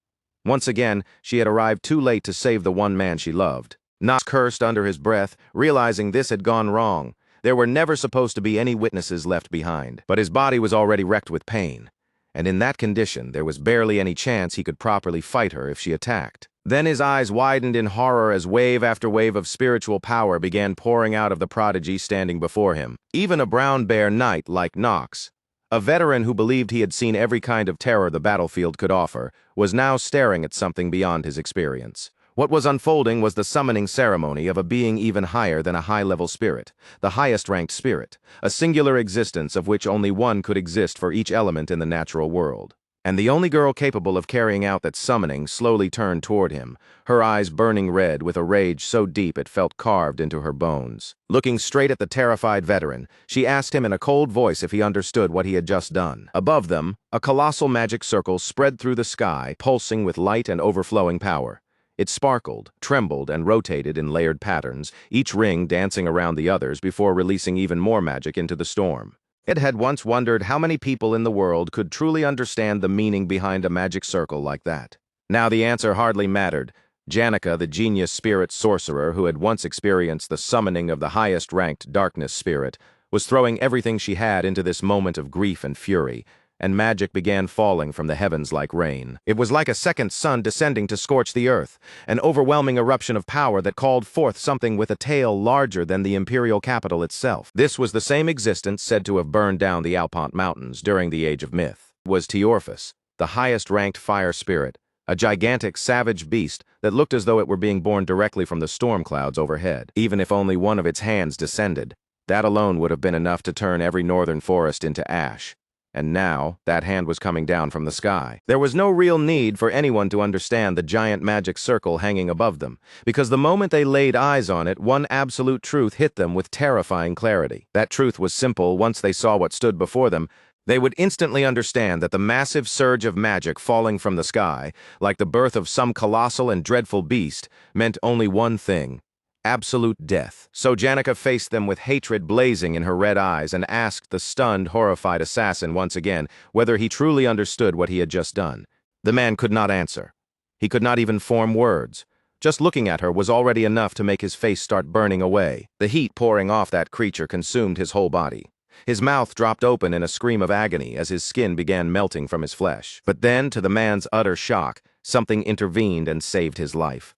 A: Once again, she had arrived too late to save the one man she loved. Knox cursed under his breath, realizing this had gone wrong. There were never supposed to be any witnesses left behind. But his body was already wrecked with pain, and in that condition there was barely any chance he could properly fight her if she attacked. Then his eyes widened in horror as wave after wave of spiritual power began pouring out of the prodigy standing before him. Even a brown bear knight like Knox, a veteran who believed he had seen every kind of terror the battlefield could offer, was now staring at something beyond his experience. What was unfolding was the summoning ceremony of a being even higher than a high-level spirit, the highest-ranked spirit, a singular existence of which only one could exist for each element in the natural world. And the only girl capable of carrying out that summoning slowly turned toward him, her eyes burning red with a rage so deep it felt carved into her bones. Looking straight at the terrified veteran, she asked him in a cold voice if he understood what he had just done. Above them, a colossal magic circle spread through the sky, pulsing with light and overflowing power. It sparkled, trembled, and rotated in layered patterns, each ring dancing around the others before releasing even more magic into the storm. Ed had once wondered how many people in the world could truly understand the meaning behind a magic circle like that. Now the answer hardly mattered. Janica, the genius spirit sorcerer who had once experienced the summoning of the highest-ranked darkness spirit, was throwing everything she had into this moment of grief and fury, and magic began falling from the heavens like rain. It was like a second sun descending to scorch the earth, an overwhelming eruption of power that called forth something with a tail larger than the imperial capital itself. This was the same existence said to have burned down the Alpont Mountains during the Age of Myth. It was Teorphus, the highest-ranked fire spirit, a gigantic, savage beast that looked as though it were being born directly from the storm clouds overhead. Even if only one of its hands descended, that alone would have been enough to turn every northern forest into ash. And now, that hand was coming down from the sky. There was no real need for anyone to understand the giant magic circle hanging above them, because the moment they laid eyes on it, one absolute truth hit them with terrifying clarity. That truth was simple. Once they saw what stood before them, they would instantly understand that the massive surge of magic falling from the sky, like the birth of some colossal and dreadful beast, meant only one thing: absolute death. So Janica faced them with hatred blazing in her red eyes and asked the stunned, horrified assassin once again whether he truly understood what he had just done. The man could not answer. He could not even form words. Just looking at her was already enough to make his face start burning away. The heat pouring off that creature consumed his whole body. His mouth dropped open in a scream of agony as his skin began melting from his flesh. But then, to the man's utter shock, something intervened and saved his life.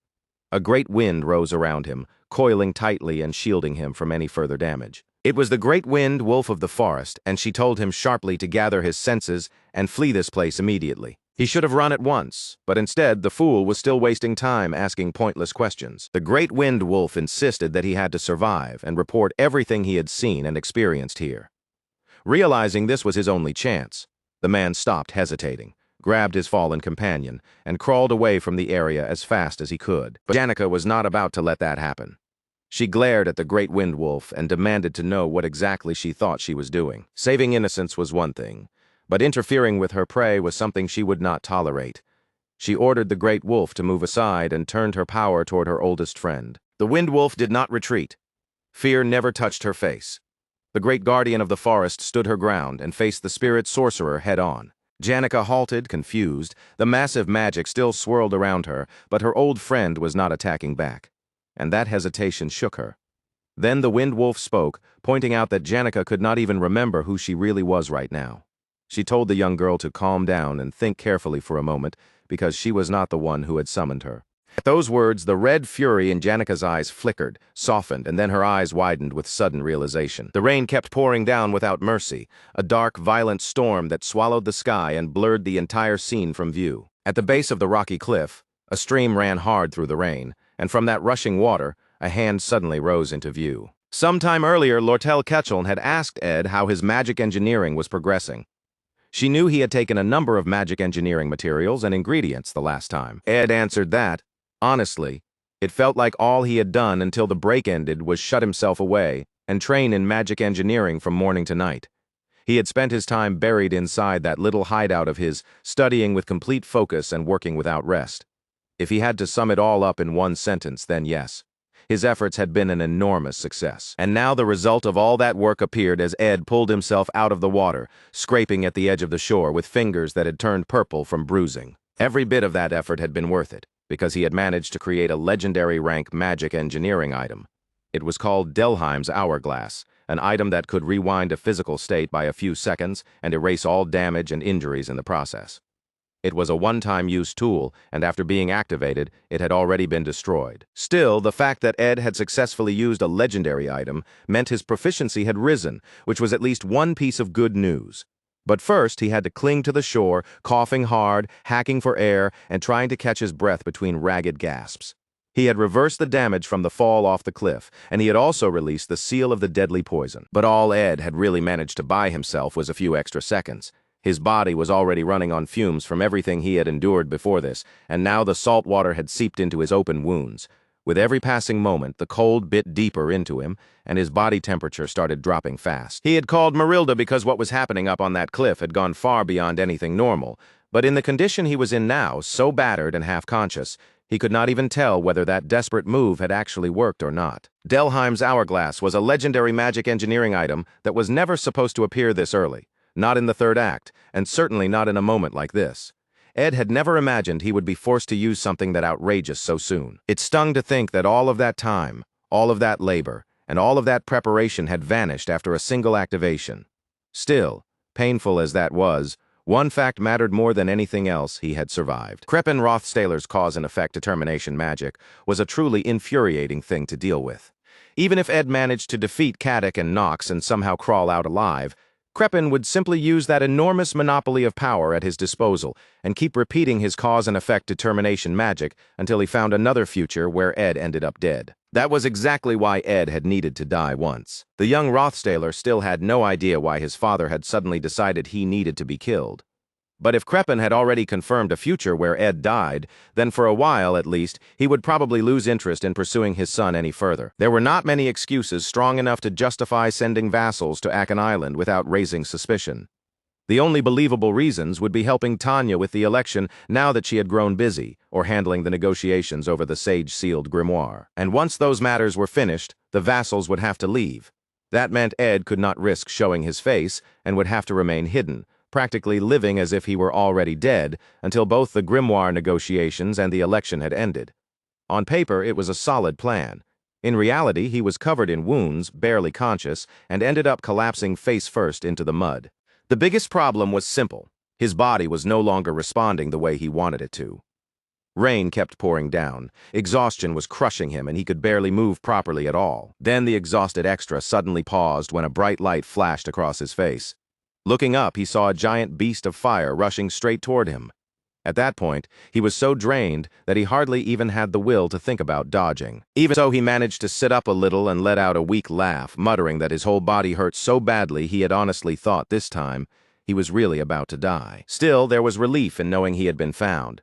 A: A great wind rose around him, coiling tightly and shielding him from any further damage. It was the great wind wolf of the forest, and she told him sharply to gather his senses and flee this place immediately. He should have run at once, but instead the fool was still wasting time asking pointless questions. The great wind wolf insisted that he had to survive and report everything he had seen and experienced here. Realizing this was his only chance, the man stopped hesitating, grabbed his fallen companion, and crawled away from the area as fast as he could. But Danica was not about to let that happen. She glared at the great wind wolf and demanded to know what exactly she thought she was doing. Saving innocence was one thing, but interfering with her prey was something she would not tolerate. She ordered the great wolf to move aside and turned her power toward her oldest friend. The wind wolf did not retreat. Fear never touched her face. The great guardian of the forest stood her ground and faced the spirit sorcerer head-on. Danica halted, confused. The massive magic still swirled around her, but her old friend was not attacking back. And that hesitation shook her. Then the wind wolf spoke, pointing out that Danica could not even remember who she really was right now. She told the young girl to calm down and think carefully for a moment, because she was not the one who had summoned her. At those words, the red fury in Danica's eyes flickered, softened, and then her eyes widened with sudden realization. The rain kept pouring down without mercy, a dark, violent storm that swallowed the sky and blurred the entire scene from view. At the base of the rocky cliff, a stream ran hard through the rain, and from that rushing water, a hand suddenly rose into view. Sometime earlier, Lortel Ketchel had asked Ed how his magic engineering was progressing. She knew he had taken a number of magic engineering materials and ingredients the last time. Ed answered that, honestly, it felt like all he had done until the break ended was shut himself away and train in magic engineering from morning to night. He had spent his time buried inside that little hideout of his, studying with complete focus and working without rest. If he had to sum it all up in one sentence, then yes. His efforts had been an enormous success. And now the result of all that work appeared as Ed pulled himself out of the water, scraping at the edge of the shore with fingers that had turned purple from bruising. Every bit of that effort had been worth it, because he had managed to create a legendary rank magic engineering item. It was called Delheim's Hourglass, an item that could rewind a physical state by a few seconds and erase all damage and injuries in the process. It was a one-time use tool, and after being activated, it had already been destroyed. Still, the fact that Ed had successfully used a legendary item meant his proficiency had risen, which was at least one piece of good news. But first, he had to cling to the shore, coughing hard, hacking for air, and trying to catch his breath between ragged gasps. He had reversed the damage from the fall off the cliff, and he had also released the seal of the deadly poison. But all Ed had really managed to buy himself was a few extra seconds. His body was already running on fumes from everything he had endured before this, and now the salt water had seeped into his open wounds. With every passing moment, the cold bit deeper into him, and his body temperature started dropping fast. He had called Marilda because what was happening up on that cliff had gone far beyond anything normal, but in the condition he was in now, so battered and half-conscious, he could not even tell whether that desperate move had actually worked or not. Delheim's Hourglass was a legendary magic engineering item that was never supposed to appear this early. Not in the third act, and certainly not in a moment like this. Ed had never imagined he would be forced to use something that outrageous so soon. It stung to think that all of that time, all of that labor, and all of that preparation had vanished after a single activation. Still, painful as that was, one fact mattered more than anything else: he had survived. Kreppen Rothstaler's cause and effect determination magic was a truly infuriating thing to deal with. Even if Ed managed to defeat Caddick and Nox and somehow crawl out alive, Kreppen would simply use that enormous monopoly of power at his disposal and keep repeating his cause and effect determination magic until he found another future where Ed ended up dead. That was exactly why Ed had needed to die once. The young Rothstaler still had no idea why his father had suddenly decided he needed to be killed. But if Kreppen had already confirmed a future where Ed died, then for a while, at least, he would probably lose interest in pursuing his son any further. There were not many excuses strong enough to justify sending vassals to Akan Island without raising suspicion. The only believable reasons would be helping Tanya with the election now that she had grown busy, or handling the negotiations over the sage-sealed grimoire. And once those matters were finished, the vassals would have to leave. That meant Ed could not risk showing his face and would have to remain hidden, practically living as if he were already dead until both the grimoire negotiations and the election had ended. On paper, it was a solid plan. In reality, he was covered in wounds, barely conscious, and ended up collapsing face first into the mud. The biggest problem was simple. His body was no longer responding the way he wanted it to. Rain kept pouring down. Exhaustion was crushing him, and he could barely move properly at all. Then the exhausted extra suddenly paused when a bright light flashed across his face. Looking up, he saw a giant beast of fire rushing straight toward him. At that point, he was so drained that he hardly even had the will to think about dodging. Even so, he managed to sit up a little and let out a weak laugh, muttering that his whole body hurt so badly he had honestly thought this time he was really about to die. Still, there was relief in knowing he had been found.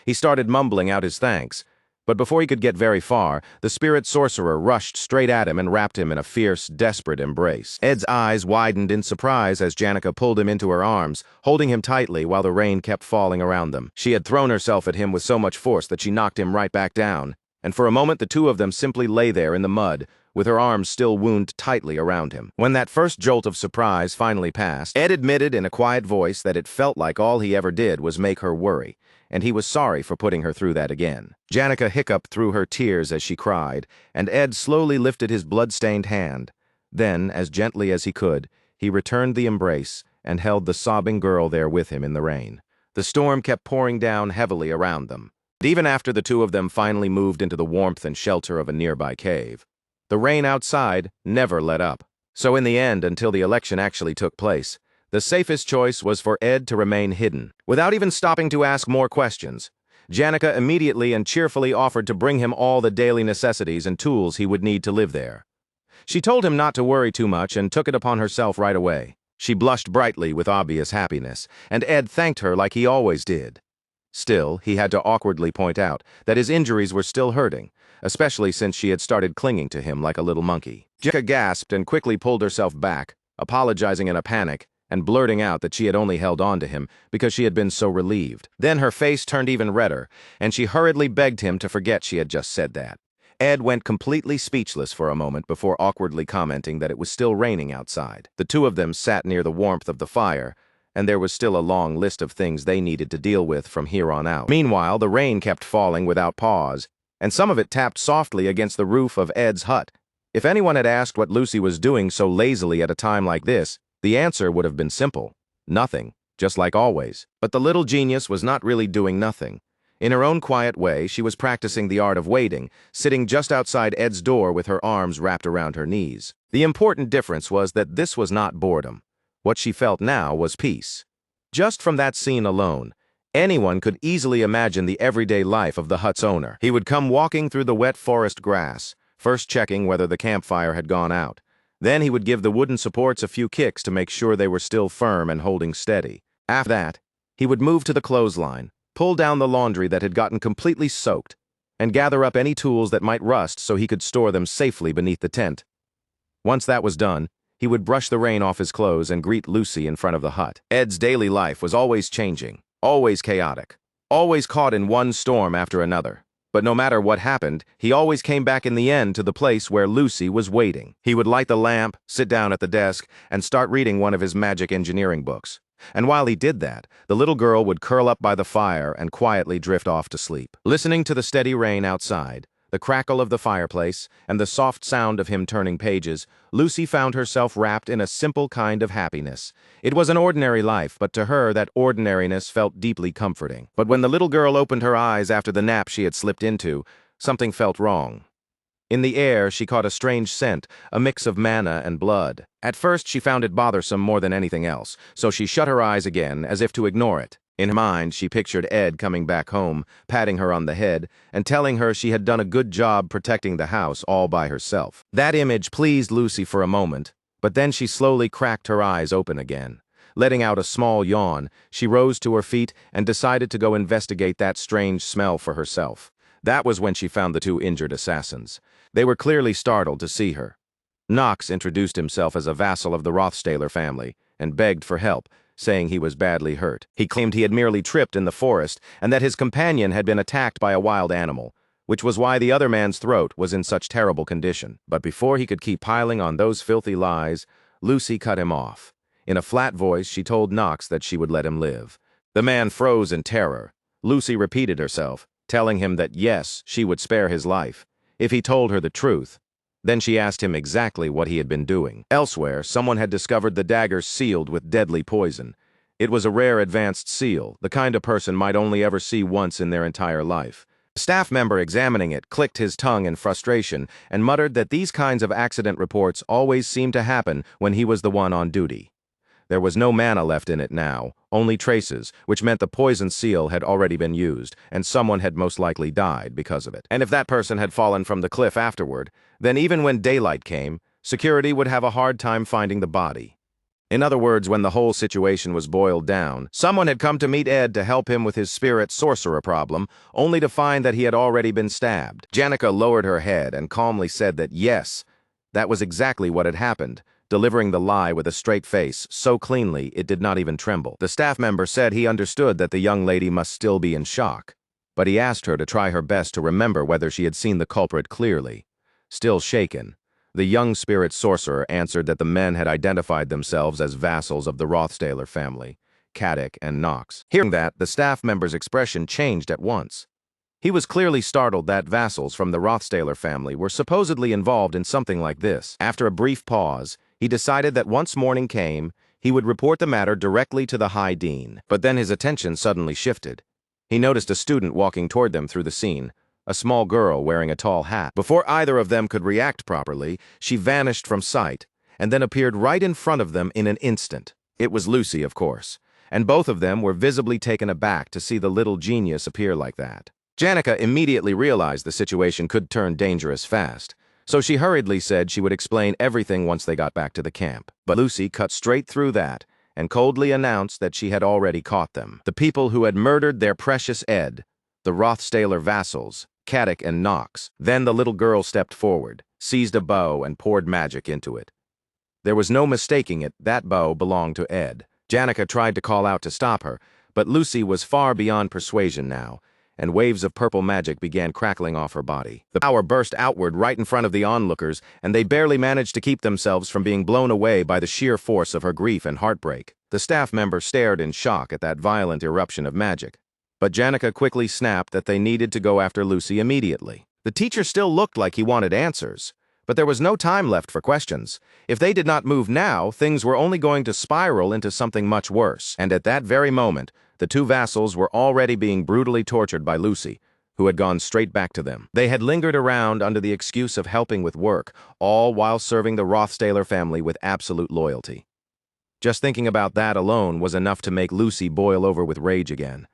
A: He started mumbling out his thanks, but before he could get very far, the spirit sorcerer rushed straight at him and wrapped him in a fierce, desperate embrace. Ed's eyes widened in surprise as Janica pulled him into her arms, holding him tightly while the rain kept falling around them. She had thrown herself at him with so much force that she knocked him right back down, and for a moment the two of them simply lay there in the mud, with her arms still wound tightly around him. When that first jolt of surprise finally passed, Ed admitted in a quiet voice that it felt like all he ever did was make her worry, and he was sorry for putting her through that again. Janica hiccuped through her tears as she cried, and Ed slowly lifted his blood-stained hand. Then, as gently as he could, he returned the embrace and held the sobbing girl there with him in the rain. The storm kept pouring down heavily around them. And even after the two of them finally moved into the warmth and shelter of a nearby cave, the rain outside never let up. So in the end, until the election actually took place, the safest choice was for Ed to remain hidden. Without even stopping to ask more questions, Janica immediately and cheerfully offered to bring him all the daily necessities and tools he would need to live there. She told him not to worry too much and took it upon herself right away. She blushed brightly with obvious happiness, and Ed thanked her like he always did. Still, he had to awkwardly point out that his injuries were still hurting, especially since she had started clinging to him like a little monkey. Janica gasped and quickly pulled herself back, apologizing in a panic, and blurting out that she had only held on to him because she had been so relieved. Then her face turned even redder, and she hurriedly begged him to forget she had just said that. Ed went completely speechless for a moment before awkwardly commenting that it was still raining outside. The two of them sat near the warmth of the fire, and there was still a long list of things they needed to deal with from here on out. Meanwhile, the rain kept falling without pause, and some of it tapped softly against the roof of Ed's hut. If anyone had asked what Lucy was doing so lazily at a time like this, the answer would have been simple. Nothing, just like always. But the little genius was not really doing nothing. In her own quiet way, she was practicing the art of waiting, sitting just outside Ed's door with her arms wrapped around her knees. The important difference was that this was not boredom. What she felt now was peace. Just from that scene alone, anyone could easily imagine the everyday life of the hut's owner. He would come walking through the wet forest grass, first checking whether the campfire had gone out. Then he would give the wooden supports a few kicks to make sure they were still firm and holding steady. After that, he would move to the clothesline, pull down the laundry that had gotten completely soaked, and gather up any tools that might rust so he could store them safely beneath the tent. Once that was done, he would brush the rain off his clothes and greet Lucy in front of the hut. Ed's daily life was always changing, always chaotic, always caught in one storm after another. But no matter what happened, he always came back in the end to the place where Lucy was waiting. He would light the lamp, sit down at the desk, and start reading one of his magic engineering books. And while he did that, the little girl would curl up by the fire and quietly drift off to sleep. Listening to the steady rain outside, the crackle of the fireplace, and the soft sound of him turning pages, Lucy found herself wrapped in a simple kind of happiness. It was an ordinary life, but to her that ordinariness felt deeply comforting. But when the little girl opened her eyes after the nap she had slipped into, something felt wrong. In the air, she caught a strange scent, a mix of manna and blood. At first, she found it bothersome more than anything else, so she shut her eyes again, as if to ignore it. In her mind, she pictured Ed coming back home, patting her on the head, and telling her she had done a good job protecting the house all by herself. That image pleased Lucy for a moment, but then she slowly cracked her eyes open again. Letting out a small yawn, she rose to her feet and decided to go investigate that strange smell for herself. That was when she found the two injured assassins. They were clearly startled to see her. Knox introduced himself as a vassal of the Rothstaler family and begged for help, saying he was badly hurt. He claimed he had merely tripped in the forest and that his companion had been attacked by a wild animal, which was why the other man's throat was in such terrible condition. But before he could keep piling on those filthy lies, Lucy cut him off. In a flat voice, she told Knox that she would let him live. The man froze in terror. Lucy repeated herself, telling him that yes, she would spare his life if he told her the truth. Then she asked him exactly what he had been doing. Elsewhere, someone had discovered the dagger sealed with deadly poison. It was a rare advanced seal, the kind a person might only ever see once in their entire life. A staff member examining it clicked his tongue in frustration and muttered that these kinds of accident reports always seemed to happen when he was the one on duty. There was no mana left in it now, only traces, which meant the poison seal had already been used, and someone had most likely died because of it. And if that person had fallen from the cliff afterward, then even when daylight came, security would have a hard time finding the body. In other words, when the whole situation was boiled down, someone had come to meet Ed to help him with his spirit sorcerer problem, only to find that he had already been stabbed. Janica lowered her head and calmly said that yes, that was exactly what had happened, delivering the lie with a straight face, so cleanly it did not even tremble. The staff member said he understood that the young lady must still be in shock, but he asked her to try her best to remember whether she had seen the culprit clearly. Still shaken, the young spirit sorcerer answered that the men had identified themselves as vassals of the Rothstaler family, Caddick and Knox. Hearing that, the staff member's expression changed at once. He was clearly startled that vassals from the Rothstaler family were supposedly involved in something like this. After a brief pause, he decided that once morning came, he would report the matter directly to the High Dean. But then his attention suddenly shifted. He noticed a student walking toward them through the scene, a small girl wearing a tall hat. Before either of them could react properly, she vanished from sight, and then appeared right in front of them in an instant. It was Lucy, of course, and both of them were visibly taken aback to see the little genius appear like that. Janica immediately realized the situation could turn dangerous fast, so she hurriedly said she would explain everything once they got back to the camp. But Lucy cut straight through that and coldly announced that she had already caught them. The people who had murdered their precious Ed, the Rothstaler vassals, Caddick and Knox. Then the little girl stepped forward, seized a bow, and poured magic into it. There was no mistaking it, that bow belonged to Ed. Janica tried to call out to stop her, but Lucy was far beyond persuasion now, and waves of purple magic began crackling off her body. The power burst outward right in front of the onlookers, and they barely managed to keep themselves from being blown away by the sheer force of her grief and heartbreak. The staff member stared in shock at that violent eruption of magic. But Janica quickly snapped that they needed to go after Lucy immediately. The teacher still looked like he wanted answers, but there was no time left for questions. If they did not move now, things were only going to spiral into something much worse. And at that very moment, the two vassals were already being brutally tortured by Lucy, who had gone straight back to them. They had lingered around under the excuse of helping with work, all while serving the Rothstaler family with absolute loyalty. Just thinking about that alone was enough to make Lucy boil over with rage again.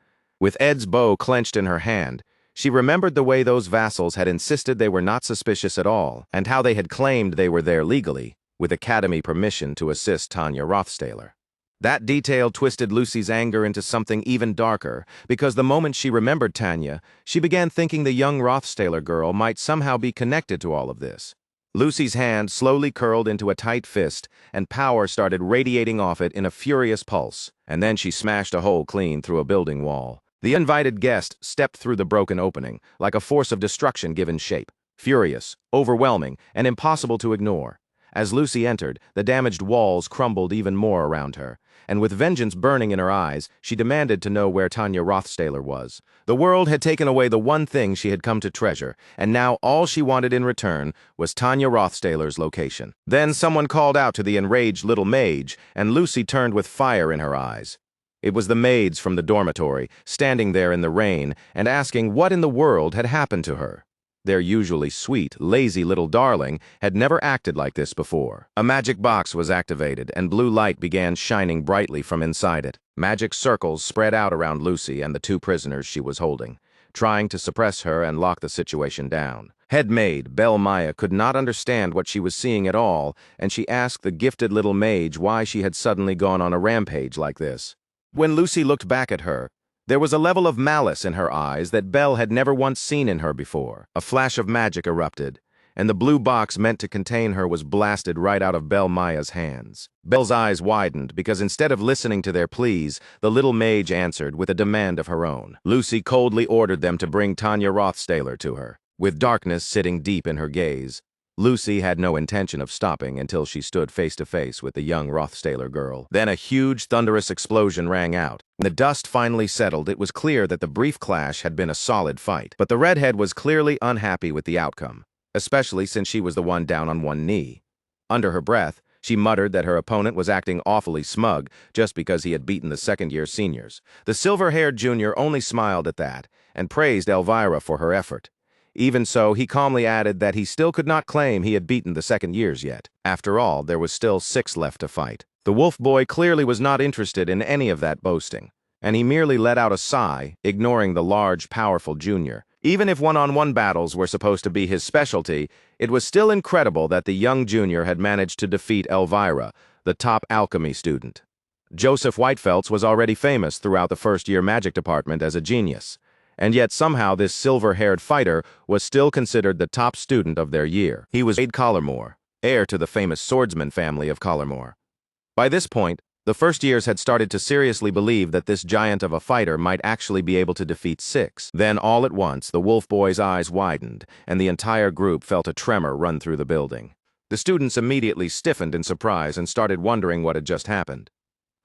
A: With Ed's bow clenched in her hand, she remembered the way those vassals had insisted they were not suspicious at all, and how they had claimed they were there legally, with Academy permission to assist Tanya Rothstaler. That detail twisted Lucy's anger into something even darker, because the moment she remembered Tanya, she began thinking the young Rothstaler girl might somehow be connected to all of this. Lucy's hand slowly curled into a tight fist, and power started radiating off it in a furious pulse, and then she smashed a hole clean through a building wall. The invited guest stepped through the broken opening, like a force of destruction given shape, furious, overwhelming, and impossible to ignore. As Lucy entered, the damaged walls crumbled even more around her, and with vengeance burning in her eyes, she demanded to know where Tanya Rothstaler was. The world had taken away the one thing she had come to treasure, and now all she wanted in return was Tanya Rothstaler's location. Then someone called out to the enraged little mage, and Lucy turned with fire in her eyes. It was the maids from the dormitory, standing there in the rain and asking what in the world had happened to her. Their usually sweet, lazy little darling had never acted like this before. A magic box was activated, and blue light began shining brightly from inside it. Magic circles spread out around Lucy and the two prisoners she was holding, trying to suppress her and lock the situation down. Head maid, Belle Maya, could not understand what she was seeing at all, and she asked the gifted little mage why she had suddenly gone on a rampage like this. When Lucy looked back at her, there was a level of malice in her eyes that Belle had never once seen in her before. A flash of magic erupted, and the blue box meant to contain her was blasted right out of Belle Maya's hands. Belle's eyes widened because instead of listening to their pleas, the little mage answered with a demand of her own. Lucy coldly ordered them to bring Tanya Rothstaler to her. With darkness sitting deep in her gaze, Lucy had no intention of stopping until she stood face to face with the young Rothstaler girl. Then a huge, thunderous explosion rang out. When the dust finally settled, it was clear that the brief clash had been a solid fight. But the redhead was clearly unhappy with the outcome, especially since she was the one down on one knee. Under her breath, she muttered that her opponent was acting awfully smug just because he had beaten the second-year seniors. The silver-haired junior only smiled at that and praised Elvira for her effort. Even so, he calmly added that he still could not claim he had beaten the second years yet. After all, there was still 6 left to fight. The wolf boy clearly was not interested in any of that boasting, and he merely let out a sigh, ignoring the large, powerful junior. Even if one-on-one battles were supposed to be his specialty, it was still incredible that the young junior had managed to defeat Elvira, the top alchemy student. Joseph Whitefelts was already famous throughout the first-year magic department as a genius, and yet somehow this silver-haired fighter was still considered the top student of their year. He was Wade Collarmore, heir to the famous swordsman family of Collarmore. By this point, the first years had started to seriously believe that this giant of a fighter might actually be able to defeat 6. Then, all at once, the wolf boy's eyes widened, and the entire group felt a tremor run through the building. The students immediately stiffened in surprise and started wondering what had just happened.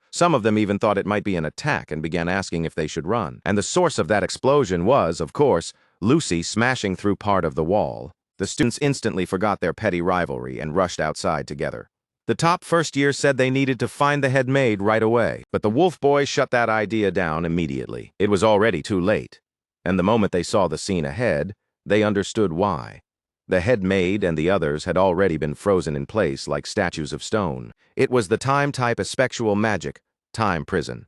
A: Some of them even thought it might be an attack and began asking if they should run. And the source of that explosion was, of course, Lucy smashing through part of the wall. The students instantly forgot their petty rivalry and rushed outside together. The top first year said they needed to find the head maid right away, but the wolf boy shut that idea down immediately. It was already too late, and the moment they saw the scene ahead, they understood why. The head maid and the others had already been frozen in place like statues of stone. It was the time-type aspectual magic, time prison.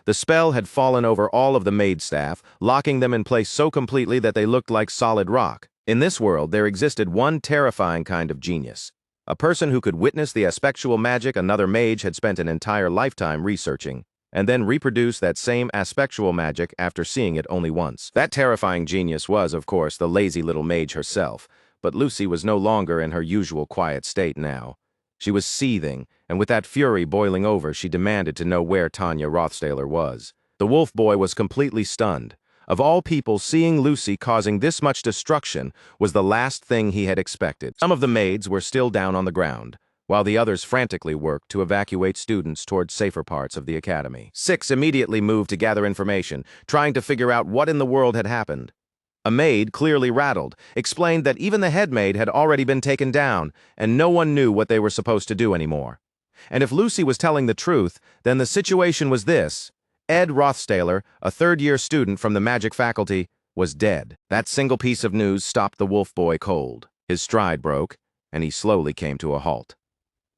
A: The spell had fallen over all of the maid staff, locking them in place so completely that they looked like solid rock. In this world, there existed one terrifying kind of genius. A person who could witness the aspectual magic another mage had spent an entire lifetime researching, and then reproduce that same aspectual magic after seeing it only once. That terrifying genius was, of course, the lazy little mage herself, but Lucy was no longer in her usual quiet state now. She was seething, and with that fury boiling over, she demanded to know where Tanya Rothstaler was. The wolf boy was completely stunned. Of all people, seeing Lucy causing this much destruction was the last thing he had expected. Some of the maids were still down on the ground, while the others frantically worked to evacuate students towards safer parts of the academy. 6 immediately moved to gather information, trying to figure out what in the world had happened. A maid, clearly rattled, explained that even the head maid had already been taken down, and no one knew what they were supposed to do anymore. And if Lucy was telling the truth, then the situation was this. Ed Rothstaler, a third-year student from the magic faculty, was dead. That single piece of news stopped the wolf boy cold. His stride broke, and he slowly came to a halt.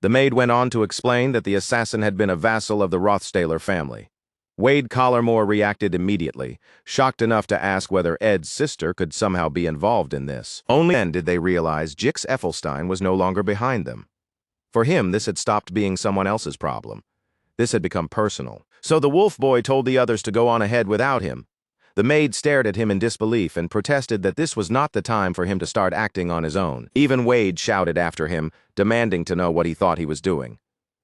A: The maid went on to explain that the assassin had been a vassal of the Rothstaler family. Wade Collarmore reacted immediately, shocked enough to ask whether Ed's sister could somehow be involved in this. Only then did they realize Jix Effelstein was no longer behind them. For him, this had stopped being someone else's problem. This had become personal. So the wolf boy told the others to go on ahead without him. The maid stared at him in disbelief and protested that this was not the time for him to start acting on his own. Even Wade shouted after him, demanding to know what he thought he was doing.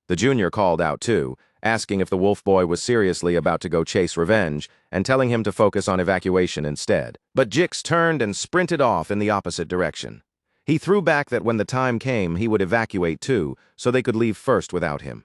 A: The junior called out too, asking if the wolf boy was seriously about to go chase revenge and telling him to focus on evacuation instead. But Jix turned and sprinted off in the opposite direction. He threw back that when the time came, he would evacuate too, so they could leave first without him.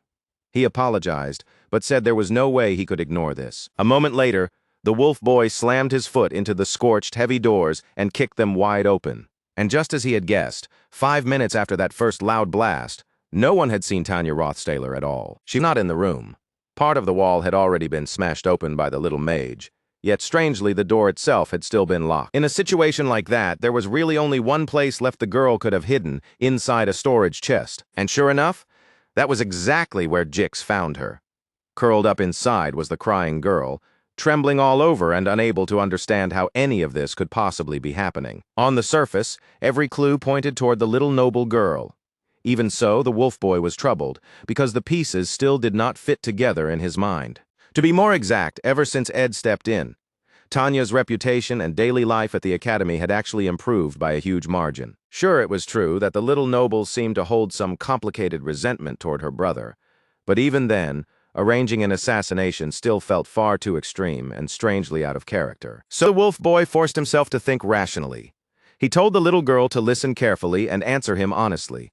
A: He apologized, but said there was no way he could ignore this. A moment later, the wolf boy slammed his foot into the scorched, heavy doors and kicked them wide open. And just as he had guessed, 5 minutes after that first loud blast, no one had seen Tanya Rothstaler at all. She was not in the room. Part of the wall had already been smashed open by the little mage, yet strangely the door itself had still been locked. In a situation like that, there was really only one place left the girl could have hidden, inside a storage chest. And sure enough, that was exactly where Jix found her. Curled up inside was the crying girl, trembling all over and unable to understand how any of this could possibly be happening. On the surface, every clue pointed toward the little noble girl. Even so, the wolf boy was troubled, because the pieces still did not fit together in his mind. To be more exact, ever since Ed stepped in, Tanya's reputation and daily life at the academy had actually improved by a huge margin. Sure, it was true that the little noble seemed to hold some complicated resentment toward her brother, but even then, arranging an assassination still felt far too extreme and strangely out of character. So the wolf boy forced himself to think rationally. He told the little girl to listen carefully and answer him honestly.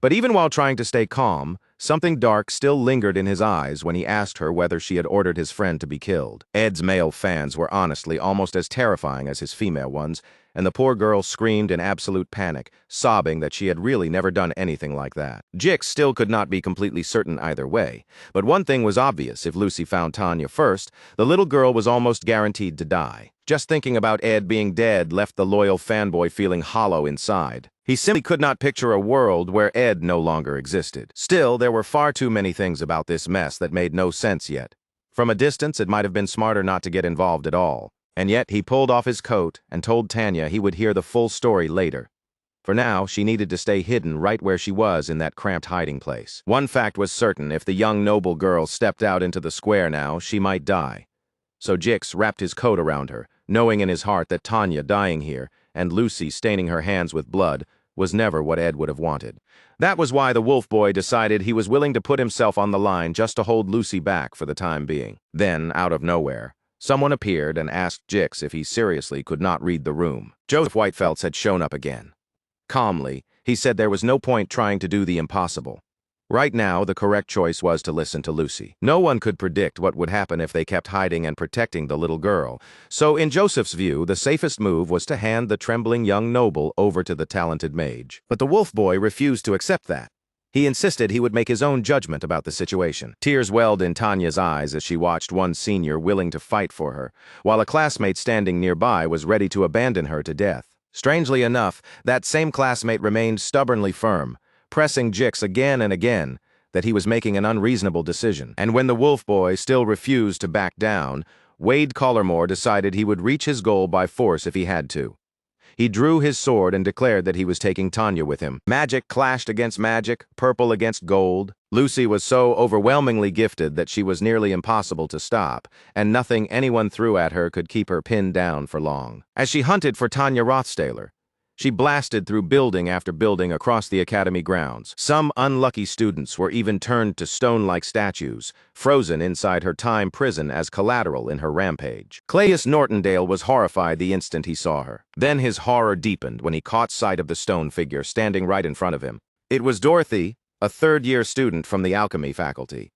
A: But even while trying to stay calm, something dark still lingered in his eyes when he asked her whether she had ordered his friend to be killed. Ed's male fans were honestly almost as terrifying as his female ones, and the poor girl screamed in absolute panic, sobbing that she had really never done anything like that. Jix still could not be completely certain either way, but one thing was obvious: if Lucy found Tanya first, the little girl was almost guaranteed to die. Just thinking about Ed being dead left the loyal fanboy feeling hollow inside. He simply could not picture a world where Ed no longer existed. Still, there were far too many things about this mess that made no sense yet. From a distance, it might have been smarter not to get involved at all. And yet, he pulled off his coat and told Tanya he would hear the full story later. For now, she needed to stay hidden right where she was in that cramped hiding place. One fact was certain: if the young noble girl stepped out into the square now, she might die. So Jix wrapped his coat around her, knowing in his heart that Tanya dying here, and Lucy staining her hands with blood, was never what Ed would have wanted. That was why the wolf boy decided he was willing to put himself on the line just to hold Lucy back for the time being. Then, out of nowhere, someone appeared and asked Jix if he seriously could not read the room. Joseph Whitefelts had shown up again. Calmly, he said there was no point trying to do the impossible. Right now, the correct choice was to listen to Lucy. No one could predict what would happen if they kept hiding and protecting the little girl, so in Joseph's view, the safest move was to hand the trembling young noble over to the talented mage. But the wolf boy refused to accept that. He insisted he would make his own judgment about the situation. Tears welled in Tanya's eyes as she watched one senior willing to fight for her, while a classmate standing nearby was ready to abandon her to death. Strangely enough, that same classmate remained stubbornly firm, pressing Jix again and again that he was making an unreasonable decision. And when the wolf boy still refused to back down, Wade Collarmore decided he would reach his goal by force if he had to. He drew his sword and declared that he was taking Tanya with him. Magic clashed against magic, purple against gold. Lucy was so overwhelmingly gifted that she was nearly impossible to stop, and nothing anyone threw at her could keep her pinned down for long. As she hunted for Tanya Rothstaler, she blasted through building after building across the academy grounds. Some unlucky students were even turned to stone-like statues, frozen inside her time prison as collateral in her rampage. Claudius Nortondale was horrified the instant he saw her. Then his horror deepened when he caught sight of the stone figure standing right in front of him. It was Dorothy, a third-year student from the alchemy faculty.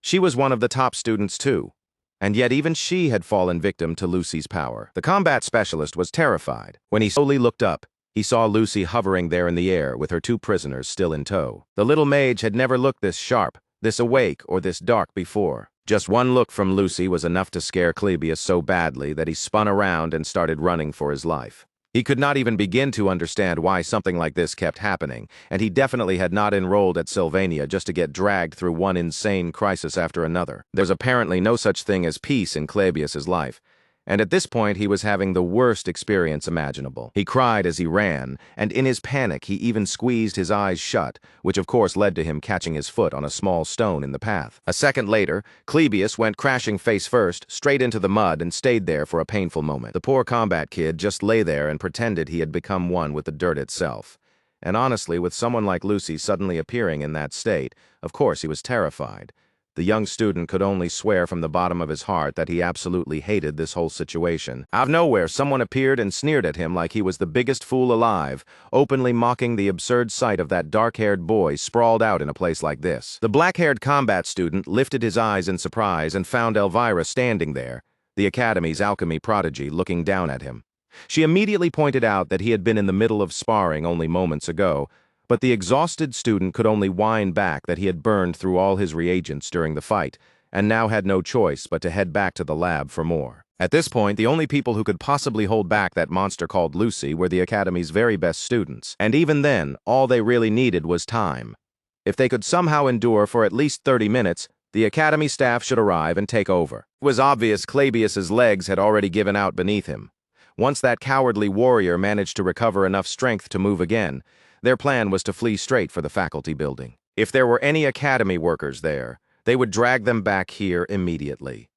A: She was one of the top students too, and yet even she had fallen victim to Lucy's power. The combat specialist was terrified. When he slowly looked up, he saw Lucy hovering there in the air with her two prisoners still in tow. The little mage had never looked this sharp, this awake, or this dark before. Just one look from Lucy was enough to scare Claudius so badly that he spun around and started running for his life. He could not even begin to understand why something like this kept happening, and he definitely had not enrolled at Sylvania just to get dragged through one insane crisis after another. There's apparently no such thing as peace in Claudius's life, and at this point he was having the worst experience imaginable. He cried as he ran, and in his panic he even squeezed his eyes shut, which of course led to him catching his foot on a small stone in the path. A second later, Claudius went crashing face first, straight into the mud, and stayed there for a painful moment. The poor combat kid just lay there and pretended he had become one with the dirt itself. And honestly, with someone like Lucy suddenly appearing in that state, of course he was terrified. The young student could only swear from the bottom of his heart that he absolutely hated this whole situation. Out of nowhere, someone appeared and sneered at him like he was the biggest fool alive, openly mocking the absurd sight of that dark-haired boy sprawled out in a place like this. The black-haired combat student lifted his eyes in surprise and found Elvira standing there, the academy's alchemy prodigy, looking down at him. She immediately pointed out that he had been in the middle of sparring only moments ago, but the exhausted student could only whine back that he had burned through all his reagents during the fight, and now had no choice but to head back to the lab for more. At this point, the only people who could possibly hold back that monster called Lucy were the Academy's very best students, and even then, all they really needed was time. If they could somehow endure for at least 30 minutes, the Academy staff should arrive and take over. It was obvious Claudius's legs had already given out beneath him. Once that cowardly warrior managed to recover enough strength to move again, their plan was to flee straight for the faculty building. If there were any academy workers there, they would drag them back here immediately.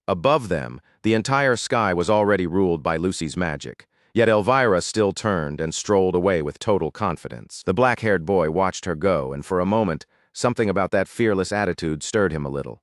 A: Above them, the entire sky was already ruled by Lucy's magic, yet Elvira still turned and strolled away with total confidence. The black-haired boy watched her go, and for a moment, something about that fearless attitude stirred him a little.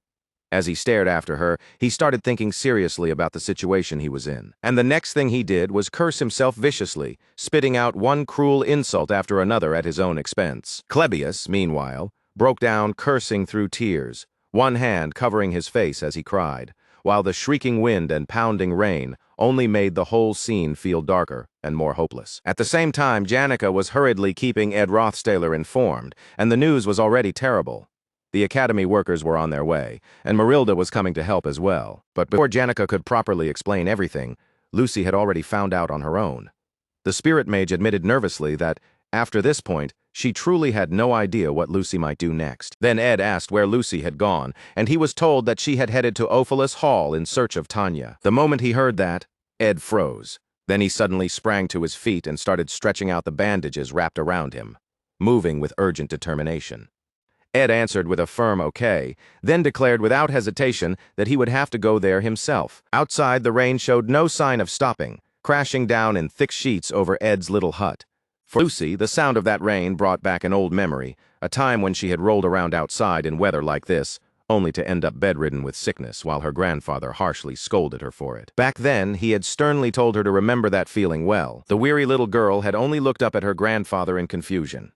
A: As he stared after her, he started thinking seriously about the situation he was in. And the next thing he did was curse himself viciously, spitting out one cruel insult after another at his own expense. Clebius, meanwhile, broke down cursing through tears, one hand covering his face as he cried, while the shrieking wind and pounding rain only made the whole scene feel darker and more hopeless. At the same time, Janica was hurriedly keeping Ed Rothstaler informed, and the news was already terrible. The academy workers were on their way, and Marilda was coming to help as well. But before Janica could properly explain everything, Lucy had already found out on her own. The spirit mage admitted nervously that, after this point, she truly had no idea what Lucy might do next. Then Ed asked where Lucy had gone, and he was told that she had headed to Ophelis Hall in search of Tanya. The moment he heard that, Ed froze. Then he suddenly sprang to his feet and started stretching out the bandages wrapped around him, moving with urgent determination. Ed answered with a firm okay, then declared without hesitation that he would have to go there himself. Outside, the rain showed no sign of stopping, crashing down in thick sheets over Ed's little hut. For Lucy, the sound of that rain brought back an old memory, a time when she had rolled around outside in weather like this, only to end up bedridden with sickness while her grandfather harshly scolded her for it. Back then, he had sternly told her to remember that feeling well. The weary little girl had only looked up at her grandfather in confusion.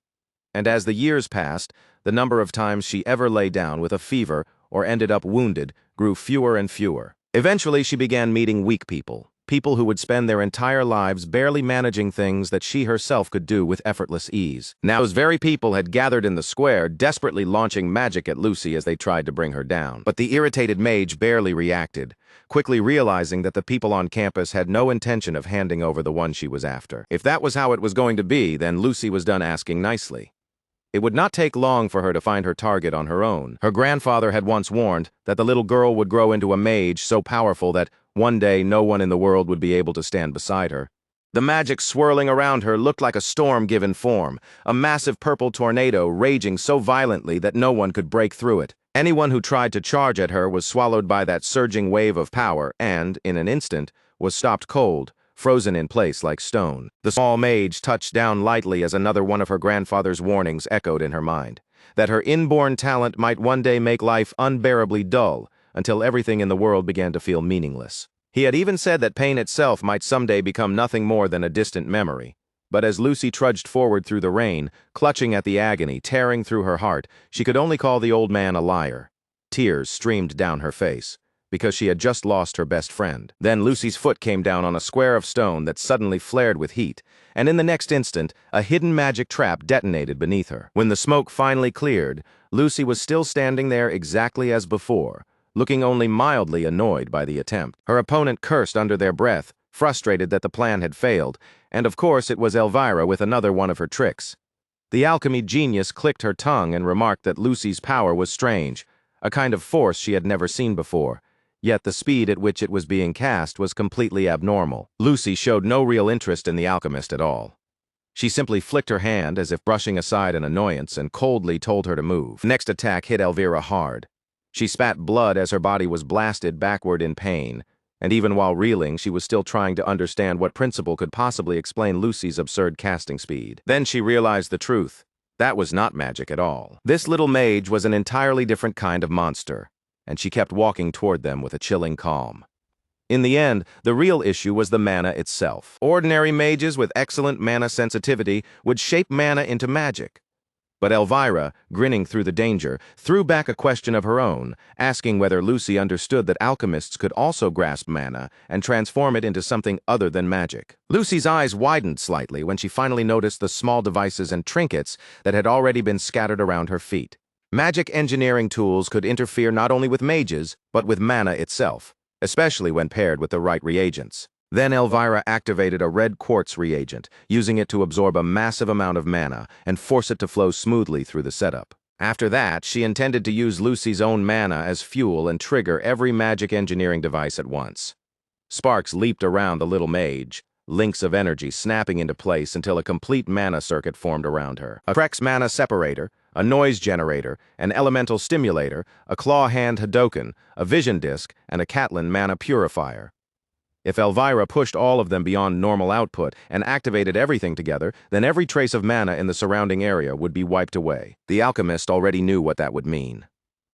A: And as the years passed, the number of times she ever lay down with a fever or ended up wounded grew fewer and fewer. Eventually, she began meeting weak people, people who would spend their entire lives barely managing things that she herself could do with effortless ease. Now, those very people had gathered in the square, desperately launching magic at Lucy as they tried to bring her down. But the irritated mage barely reacted, quickly realizing that the people on campus had no intention of handing over the one she was after. If that was how it was going to be, then Lucy was done asking nicely. It would not take long for her to find her target on her own. Her grandfather had once warned that the little girl would grow into a mage so powerful that one day no one in the world would be able to stand beside her. The magic swirling around her looked like a storm given form, a massive purple tornado raging so violently that no one could break through it. Anyone who tried to charge at her was swallowed by that surging wave of power and, in an instant, was stopped cold, frozen in place like stone. The small mage touched down lightly as another one of her grandfather's warnings echoed in her mind, that her inborn talent might one day make life unbearably dull, until everything in the world began to feel meaningless. He had even said that pain itself might someday become nothing more than a distant memory. But as Lucy trudged forward through the rain, clutching at the agony tearing through her heart, she could only call the old man a liar. Tears streamed down her face, because she had just lost her best friend. Then Lucy's foot came down on a square of stone that suddenly flared with heat, and in the next instant, a hidden magic trap detonated beneath her. When the smoke finally cleared, Lucy was still standing there exactly as before, looking only mildly annoyed by the attempt. Her opponent cursed under their breath, frustrated that the plan had failed, and of course it was Elvira with another one of her tricks. The alchemy genius clicked her tongue and remarked that Lucy's power was strange, a kind of force she had never seen before. Yet the speed at which it was being cast was completely abnormal. Lucy showed no real interest in the alchemist at all. She simply flicked her hand as if brushing aside an annoyance and coldly told her to move. The next attack hit Elvira hard. She spat blood as her body was blasted backward in pain, and even while reeling, she was still trying to understand what principle could possibly explain Lucy's absurd casting speed. Then she realized the truth. That was not magic at all. This little mage was an entirely different kind of monster, and she kept walking toward them with a chilling calm. In the end, the real issue was the mana itself. Ordinary mages with excellent mana sensitivity would shape mana into magic. But Elvira, grinning through the danger, threw back a question of her own, asking whether Lucy understood that alchemists could also grasp mana and transform it into something other than magic. Lucy's eyes widened slightly when she finally noticed the small devices and trinkets that had already been scattered around her feet. Magic engineering tools could interfere not only with mages, but with mana itself, especially when paired with the right reagents. Then Elvira activated a red quartz reagent, using it to absorb a massive amount of mana and force it to flow smoothly through the setup. After that, she intended to use Lucy's own mana as fuel and trigger every magic engineering device at once. Sparks leaped around the little mage, links of energy snapping into place until a complete mana circuit formed around her. A Krex mana separator, a noise generator, an elemental stimulator, a claw hand Hadoken, a vision disc, and a Catlin mana purifier. If Elvira pushed all of them beyond normal output and activated everything together, then every trace of mana in the surrounding area would be wiped away. The alchemist already knew what that would mean.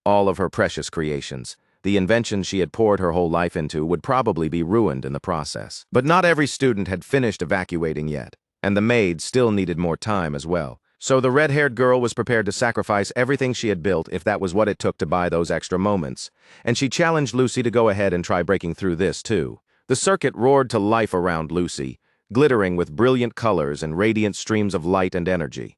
A: All of her precious creations, The invention she had poured her whole life into would probably be ruined in the process. But not every student had finished evacuating yet, and the maid still needed more time as well. So the red-haired girl was prepared to sacrifice everything she had built if that was what it took to buy those extra moments, and she challenged Lucy to go ahead and try breaking through this too. The circuit roared to life around Lucy, glittering with brilliant colors and radiant streams of light and energy.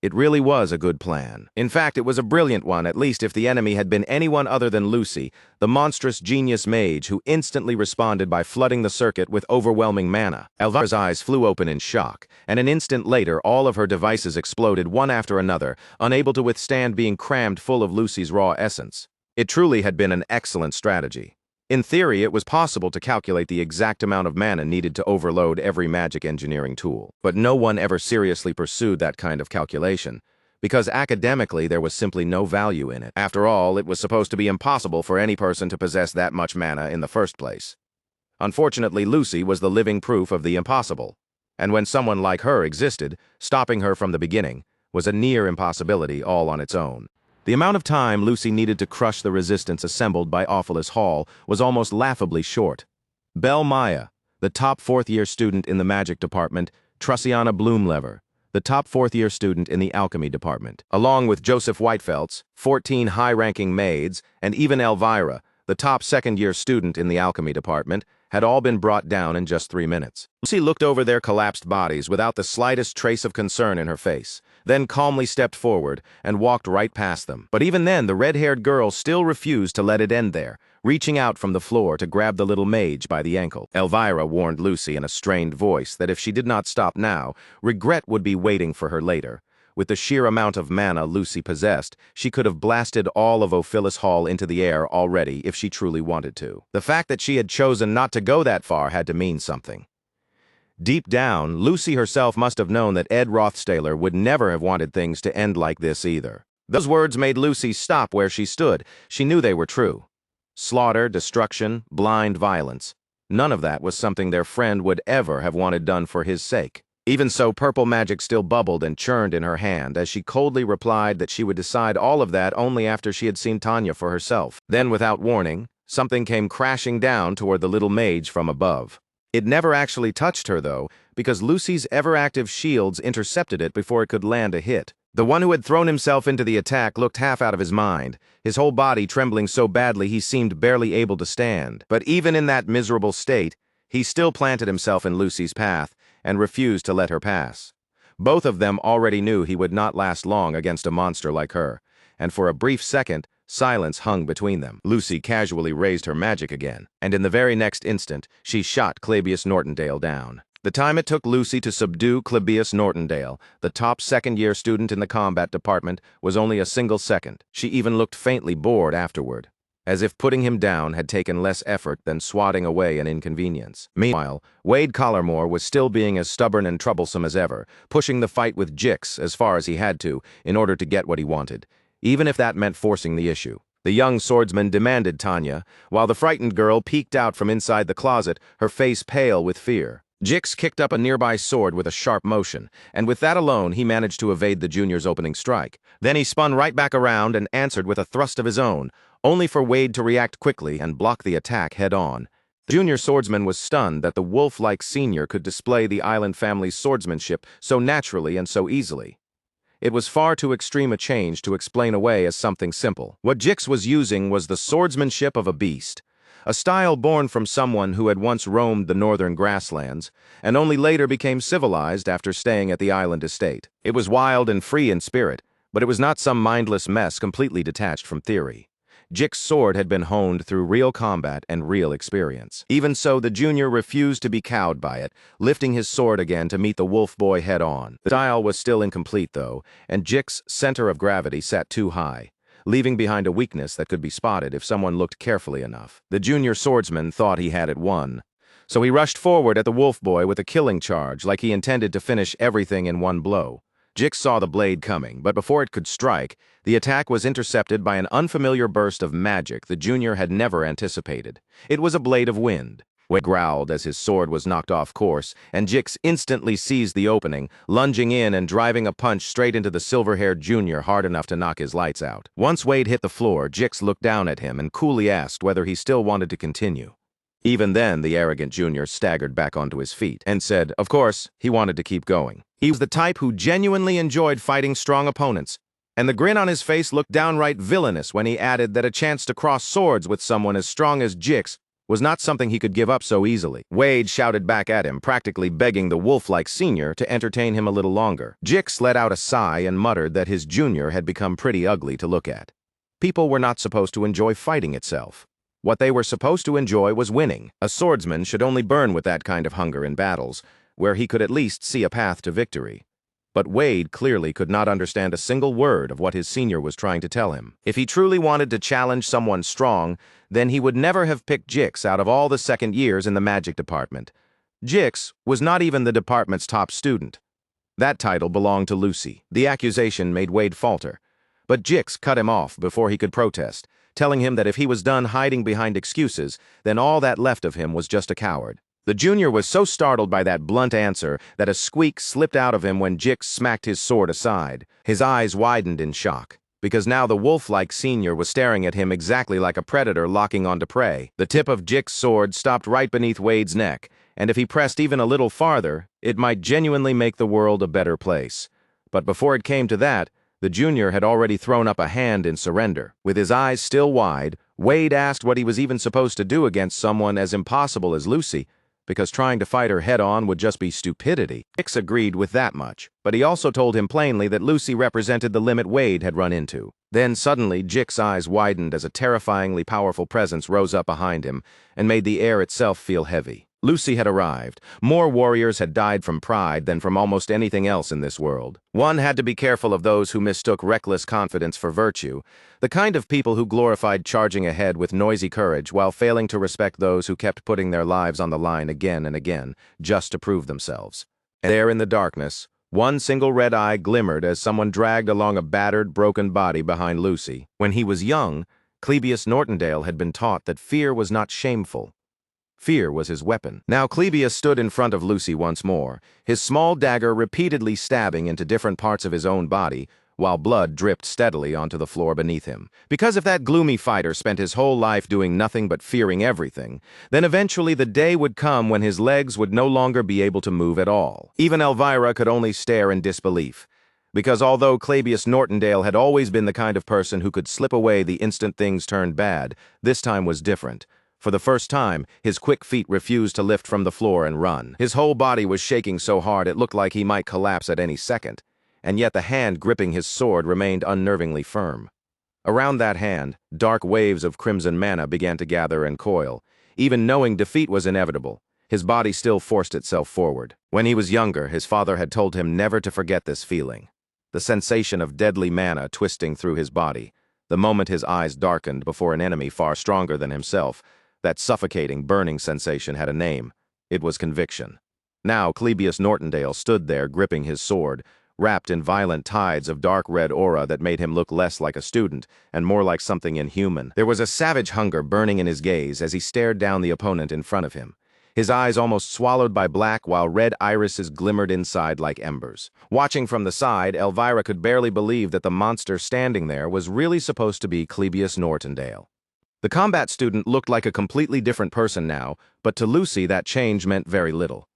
A: It really was a good plan. In fact, it was a brilliant one, at least if the enemy had been anyone other than Lucy, the monstrous genius mage who instantly responded by flooding the circuit with overwhelming mana. Elvira's eyes flew open in shock, and an instant later all of her devices exploded one after another, unable to withstand being crammed full of Lucy's raw essence. It truly had been an excellent strategy. In theory, it was possible to calculate the exact amount of mana needed to overload every magic engineering tool. But no one ever seriously pursued that kind of calculation, because academically there was simply no value in it. After all, it was supposed to be impossible for any person to possess that much mana in the first place. Unfortunately, Lucy was the living proof of the impossible, and when someone like her existed, stopping her from the beginning was a near impossibility all on its own. The amount of time Lucy needed to crush the resistance assembled by Awfulus Hall was almost laughably short. Belle Maya, the top fourth-year student in the magic department, Trussiana Bloomlever, the top fourth-year student in the alchemy department, along with Joseph Whitefeltz, 14 high-ranking maids, and even Elvira, the top second-year student in the alchemy department, had all been brought down in just 3 minutes. Lucy looked over their collapsed bodies without the slightest trace of concern in her face, then calmly stepped forward and walked right past them. But even then, the red-haired girl still refused to let it end there, reaching out from the floor to grab the little mage by the ankle. Elvira warned Lucy in a strained voice that if she did not stop now, regret would be waiting for her later. With the sheer amount of mana Lucy possessed, she could have blasted all of Awfulus Hall into the air already if she truly wanted to. The fact that she had chosen not to go that far had to mean something. Deep down, Lucy herself must have known that Ed Rothstaler would never have wanted things to end like this either. Those words made Lucy stop where she stood. She knew they were true. Slaughter, destruction, blind violence. None of that was something their friend would ever have wanted done for his sake. Even so, purple magic still bubbled and churned in her hand as she coldly replied that she would decide all of that only after she had seen Tanya for herself. Then, without warning, something came crashing down toward the little mage from above. It never actually touched her, though, because Lucy's ever-active shields intercepted it before it could land a hit. The one who had thrown himself into the attack looked half out of his mind, his whole body trembling so badly he seemed barely able to stand. But even in that miserable state, he still planted himself in Lucy's path and refused to let her pass. Both of them already knew he would not last long against a monster like her, and for a brief second, silence hung between them. Lucy casually raised her magic again, and in the very next instant, she shot Clabius Nortondale down. The time it took Lucy to subdue Clabius Nortondale, the top second-year student in the combat department, was only a single second. She even looked faintly bored afterward, as if putting him down had taken less effort than swatting away an inconvenience. Meanwhile, Wade Collarmore was still being as stubborn and troublesome as ever, pushing the fight with Jix as far as he had to in order to get what he wanted, even if that meant forcing the issue. The young swordsman demanded Tanya, while the frightened girl peeked out from inside the closet, her face pale with fear. Jix kicked up a nearby sword with a sharp motion, and with that alone he managed to evade the junior's opening strike. Then he spun right back around and answered with a thrust of his own, only for Wade to react quickly and block the attack head-on. The junior swordsman was stunned that the wolf-like senior could display the island family's swordsmanship so naturally and so easily. It was far too extreme a change to explain away as something simple. What Jix was using was the swordsmanship of a beast, a style born from someone who had once roamed the northern grasslands, and only later became civilized after staying at the island estate. It was wild and free in spirit, but it was not some mindless mess completely detached from theory. Jix's sword had been honed through real combat and real experience. Even so, the junior refused to be cowed by it, lifting his sword again to meet the wolf boy head-on. The style was still incomplete, though, and Jix's center of gravity sat too high, leaving behind a weakness that could be spotted if someone looked carefully enough. The junior swordsman thought he had it won, so he rushed forward at the wolf boy with a killing charge like he intended to finish everything in one blow. Jix saw the blade coming, but before it could strike, the attack was intercepted by an unfamiliar burst of magic the junior had never anticipated. It was a blade of wind. Wade growled as his sword was knocked off course, and Jix instantly seized the opening, lunging in and driving a punch straight into the silver-haired junior hard enough to knock his lights out. Once Wade hit the floor, Jix looked down at him and coolly asked whether he still wanted to continue. Even then, the arrogant junior staggered back onto his feet and said, of course, he wanted to keep going. He was the type who genuinely enjoyed fighting strong opponents, and the grin on his face looked downright villainous when he added that a chance to cross swords with someone as strong as Jix was not something he could give up so easily. Wade shouted back at him, practically begging the wolf-like senior to entertain him a little longer. Jix let out a sigh and muttered that his junior had become pretty ugly to look at. People were not supposed to enjoy fighting itself. What they were supposed to enjoy was winning. A swordsman should only burn with that kind of hunger in battles, where he could at least see a path to victory. But Wade clearly could not understand a single word of what his senior was trying to tell him. If he truly wanted to challenge someone strong, then he would never have picked Jix out of all the second years in the magic department. Jix was not even the department's top student. That title belonged to Lucy. The accusation made Wade falter. But Jix cut him off before he could protest, telling him that if he was done hiding behind excuses, then all that left of him was just a coward. The junior was so startled by that blunt answer that a squeak slipped out of him when Jix smacked his sword aside. His eyes widened in shock, because now the wolf-like senior was staring at him exactly like a predator locking onto prey. The tip of Jix's sword stopped right beneath Wade's neck, and if he pressed even a little farther, it might genuinely make the world a better place. But before it came to that, the junior had already thrown up a hand in surrender. With his eyes still wide, Wade asked what he was even supposed to do against someone as impossible as Lucy, because trying to fight her head-on would just be stupidity. Jix agreed with that much, but he also told him plainly that Lucy represented the limit Wade had run into. Then suddenly, Jix's eyes widened as a terrifyingly powerful presence rose up behind him and made the air itself feel heavy. Lucy had arrived. More warriors had died from pride than from almost anything else in this world. One had to be careful of those who mistook reckless confidence for virtue, the kind of people who glorified charging ahead with noisy courage while failing to respect those who kept putting their lives on the line again and again, just to prove themselves. And there in the darkness, one single red eye glimmered as someone dragged along a battered, broken body behind Lucy. When he was young, Clebius Nortondale had been taught that fear was not shameful. Fear was his weapon. Now Clebius stood in front of Lucy once more, his small dagger repeatedly stabbing into different parts of his own body, while blood dripped steadily onto the floor beneath him. Because if that gloomy fighter spent his whole life doing nothing but fearing everything, then eventually the day would come when his legs would no longer be able to move at all. Even Elvira could only stare in disbelief. Because although Clebius Nortondale had always been the kind of person who could slip away the instant things turned bad, this time was different. For the first time, his quick feet refused to lift from the floor and run. His whole body was shaking so hard it looked like he might collapse at any second, and yet the hand gripping his sword remained unnervingly firm. Around that hand, dark waves of crimson mana began to gather and coil. Even knowing defeat was inevitable, his body still forced itself forward. When he was younger, his father had told him never to forget this feeling. The sensation of deadly mana twisting through his body, the moment his eyes darkened before an enemy far stronger than himself. That suffocating, burning sensation had a name. It was conviction. Now Clebius Nortondale stood there gripping his sword, wrapped in violent tides of dark red aura that made him look less like a student and more like something inhuman. There was a savage hunger burning in his gaze as he stared down the opponent in front of him, his eyes almost swallowed by black while red irises glimmered inside like embers. Watching from the side, Elvira could barely believe that the monster standing there was really supposed to be Clebius Nortondale. The combat student looked like a completely different person now, but to Lucy that change meant very little.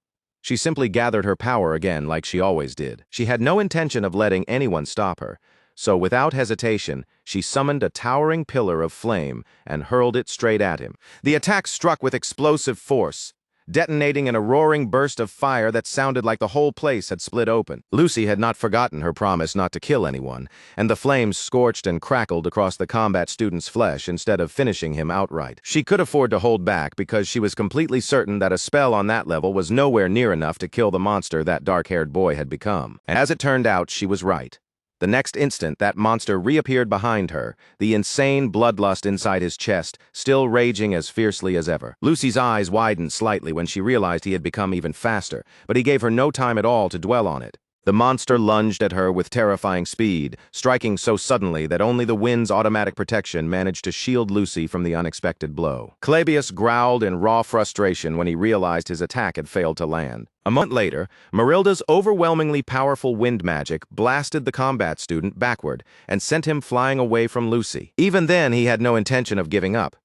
A: She simply gathered her power again like she always did. She had no intention of letting anyone stop her, so without hesitation, she summoned a towering pillar of flame and hurled it straight at him. The attack struck with explosive force, detonating in a roaring burst of fire that sounded like the whole place had split open. Lucy had not forgotten her promise not to kill anyone, and the flames scorched and crackled across the combat student's flesh instead of finishing him outright. She could afford to hold back because she was completely certain that a spell on that level was nowhere near enough to kill the monster that dark-haired boy had become. And as it turned out, she was right. The next instant, that monster reappeared behind her, the insane bloodlust inside his chest, still raging as fiercely as ever. Lucy's eyes widened slightly when she realized he had become even faster, but he gave her no time at all to dwell on it. The monster lunged at her with terrifying speed, striking so suddenly that only the wind's automatic protection managed to shield Lucy from the unexpected blow. Clavius growled in raw frustration when he realized his attack had failed to land. A moment later, Marilda's overwhelmingly powerful wind magic blasted the combat student backward and sent him flying away from Lucy. Even then, he had no intention of giving up.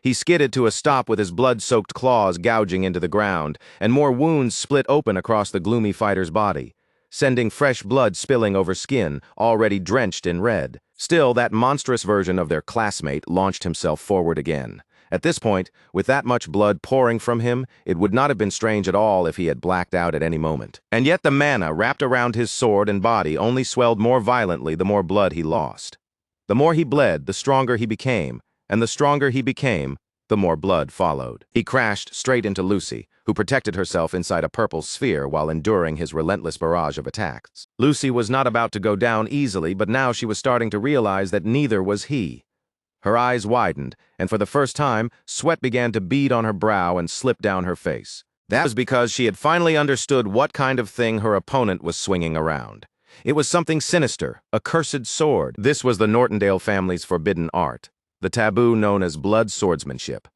A: He skidded to a stop with his blood-soaked claws gouging into the ground, and more wounds split open across the gloomy fighter's body, sending fresh blood spilling over skin already drenched in red. Still, that monstrous version of their classmate launched himself forward again. At this point, with that much blood pouring from him, it would not have been strange at all if he had blacked out at any moment. And yet the mana wrapped around his sword and body only swelled more violently the more blood he lost. The more he bled, the stronger he became, and the stronger he became, the more blood followed. He crashed straight into Lucy, who protected herself inside a purple sphere while enduring his relentless barrage of attacks. Lucy was not about to go down easily, but now she was starting to realize that neither was he. Her eyes widened, and for the first time, sweat began to bead on her brow and slip down her face. That was because she had finally understood what kind of thing her opponent was swinging around. It was something sinister, a cursed sword. This was the Nortondale family's forbidden art, the taboo known as blood swordsmanship.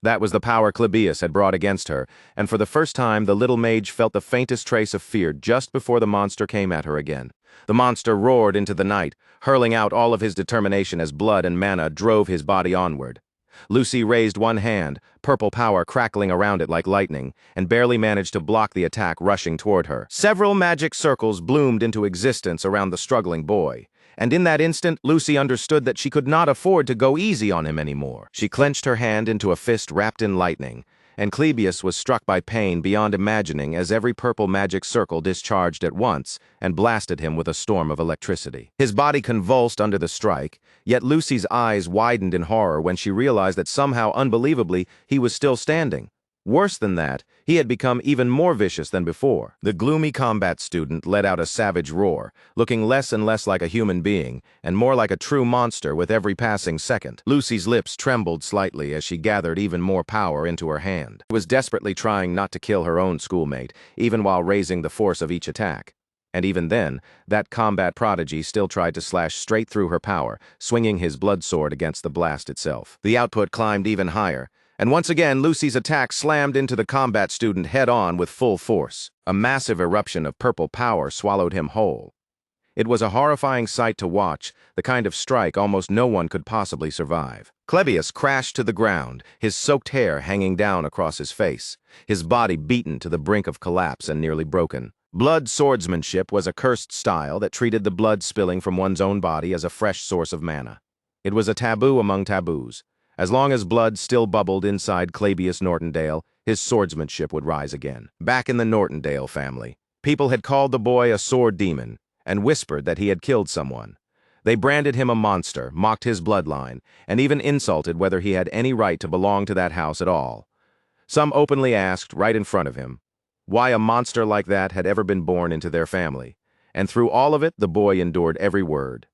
A: That was the power Clavius had brought against her, and for the first time the little mage felt the faintest trace of fear just before the monster came at her again. The monster roared into the night, hurling out all of his determination as blood and mana drove his body onward. Lucy raised one hand, purple power crackling around it like lightning, and barely managed to block the attack rushing toward her. Several magic circles bloomed into existence around the struggling boy. And in that instant, Lucy understood that she could not afford to go easy on him anymore. She clenched her hand into a fist wrapped in lightning, and Clavius was struck by pain beyond imagining as every purple magic circle discharged at once and blasted him with a storm of electricity. His body convulsed under the strike, yet Lucy's eyes widened in horror when she realized that somehow unbelievably he was still standing. Worse than that, he had become even more vicious than before. The gloomy combat student let out a savage roar, looking less and less like a human being, and more like a true monster with every passing second. Lucy's lips trembled slightly as she gathered even more power into her hand. She was desperately trying not to kill her own schoolmate, even while raising the force of each attack. And even then, that combat prodigy still tried to slash straight through her power, swinging his blood sword against the blast itself. The output climbed even higher, and once again Lucy's attack slammed into the combat student head-on with full force. A massive eruption of purple power swallowed him whole. It was a horrifying sight to watch, the kind of strike almost no one could possibly survive. Clavius crashed to the ground, his soaked hair hanging down across his face, his body beaten to the brink of collapse and nearly broken. Blood swordsmanship was a cursed style that treated the blood spilling from one's own body as a fresh source of mana. It was a taboo among taboos. As long as blood still bubbled inside Clavius Nortondale, his swordsmanship would rise again. Back in the Nortondale family, people had called the boy a sword demon and whispered that he had killed someone. They branded him a monster, mocked his bloodline, and even insulted whether he had any right to belong to that house at all. Some openly asked, right in front of him, why a monster like that had ever been born into their family. And through all of it, the boy endured every word.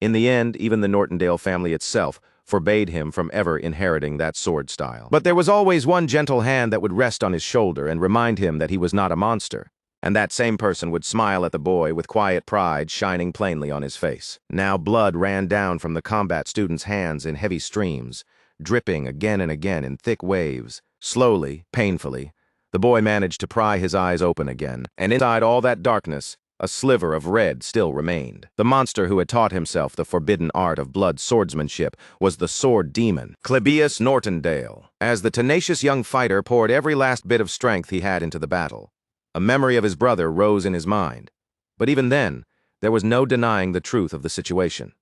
A: In the end, even the Nortondale family itself forbade him from ever inheriting that sword style. But there was always one gentle hand that would rest on his shoulder and remind him that he was not a monster. And that same person would smile at the boy with quiet pride shining plainly on his face. Now blood ran down from the combat student's hands in heavy streams, dripping again and again in thick waves. Slowly, painfully, the boy managed to pry his eyes open again, and inside all that darkness, a sliver of red still remained. The monster who had taught himself the forbidden art of blood swordsmanship was the sword demon, Clavius Nortondale. As the tenacious young fighter poured every last bit of strength he had into the battle, a memory of his brother rose in his mind. But even then, there was no denying the truth of the situation.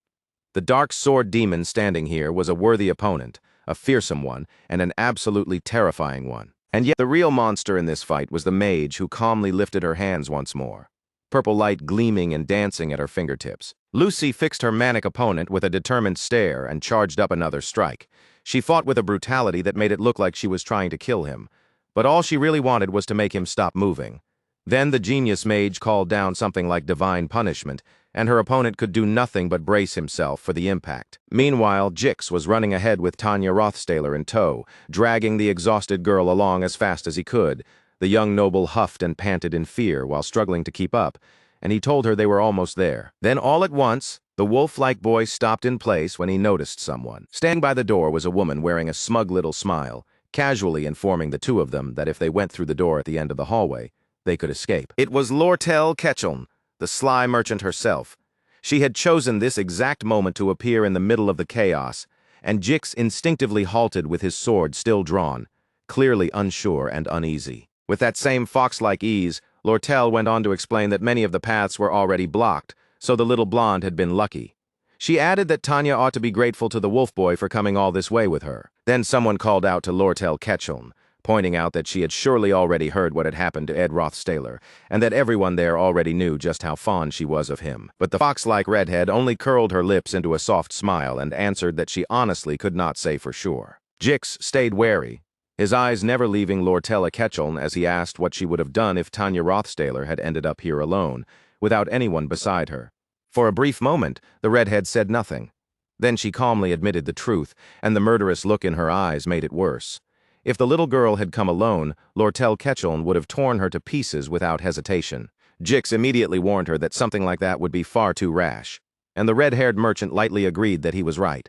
A: The dark sword demon standing here was a worthy opponent, a fearsome one, and an absolutely terrifying one. And yet the real monster in this fight was the mage who calmly lifted her hands once more, purple light gleaming and dancing at her fingertips. Lucy fixed her manic opponent with a determined stare and charged up another strike. She fought with a brutality that made it look like she was trying to kill him, but all she really wanted was to make him stop moving. Then the genius mage called down something like divine punishment, and her opponent could do nothing but brace himself for the impact. Meanwhile, Jix was running ahead with Tanya Rothstaler in tow, dragging the exhausted girl along as fast as he could. The young noble huffed and panted in fear while struggling to keep up, and he told her they were almost there. Then all at once, the wolf-like boy stopped in place when he noticed someone. Standing by the door was a woman wearing a smug little smile, casually informing the two of them that if they went through the door at the end of the hallway, they could escape. It was Lortel Ketchum, the sly merchant herself. She had chosen this exact moment to appear in the middle of the chaos, and Jix instinctively halted with his sword still drawn, clearly unsure and uneasy. With that same fox-like ease, Lortel went on to explain that many of the paths were already blocked, so the little blonde had been lucky. She added that Tanya ought to be grateful to the wolf boy for coming all this way with her. Then someone called out to Lortel Ketchum, pointing out that she had surely already heard what had happened to Ed Rothstaler, and that everyone there already knew just how fond she was of him. But the fox-like redhead only curled her lips into a soft smile and answered that she honestly could not say for sure. Jix stayed wary, his eyes never leaving Lortella Ketchum as he asked what she would have done if Tanya Rothstaler had ended up here alone, without anyone beside her. For a brief moment, the redhead said nothing. Then she calmly admitted the truth, and the murderous look in her eyes made it worse. If the little girl had come alone, Lortel Ketchum would have torn her to pieces without hesitation. Jix immediately warned her that something like that would be far too rash, and the red-haired merchant lightly agreed that he was right.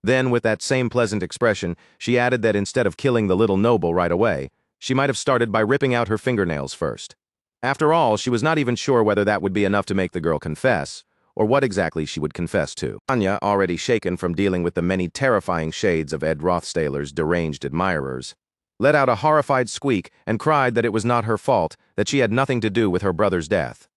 A: Then, with that same pleasant expression, she added that instead of killing the little noble right away, she might have started by ripping out her fingernails first. After all, she was not even sure whether that would be enough to make the girl confess, or what exactly she would confess to. Tanya, already shaken from dealing with the many terrifying shades of Ed Rothstaler's deranged admirers, let out a horrified squeak and cried that it was not her fault, that she had nothing to do with her brother's death.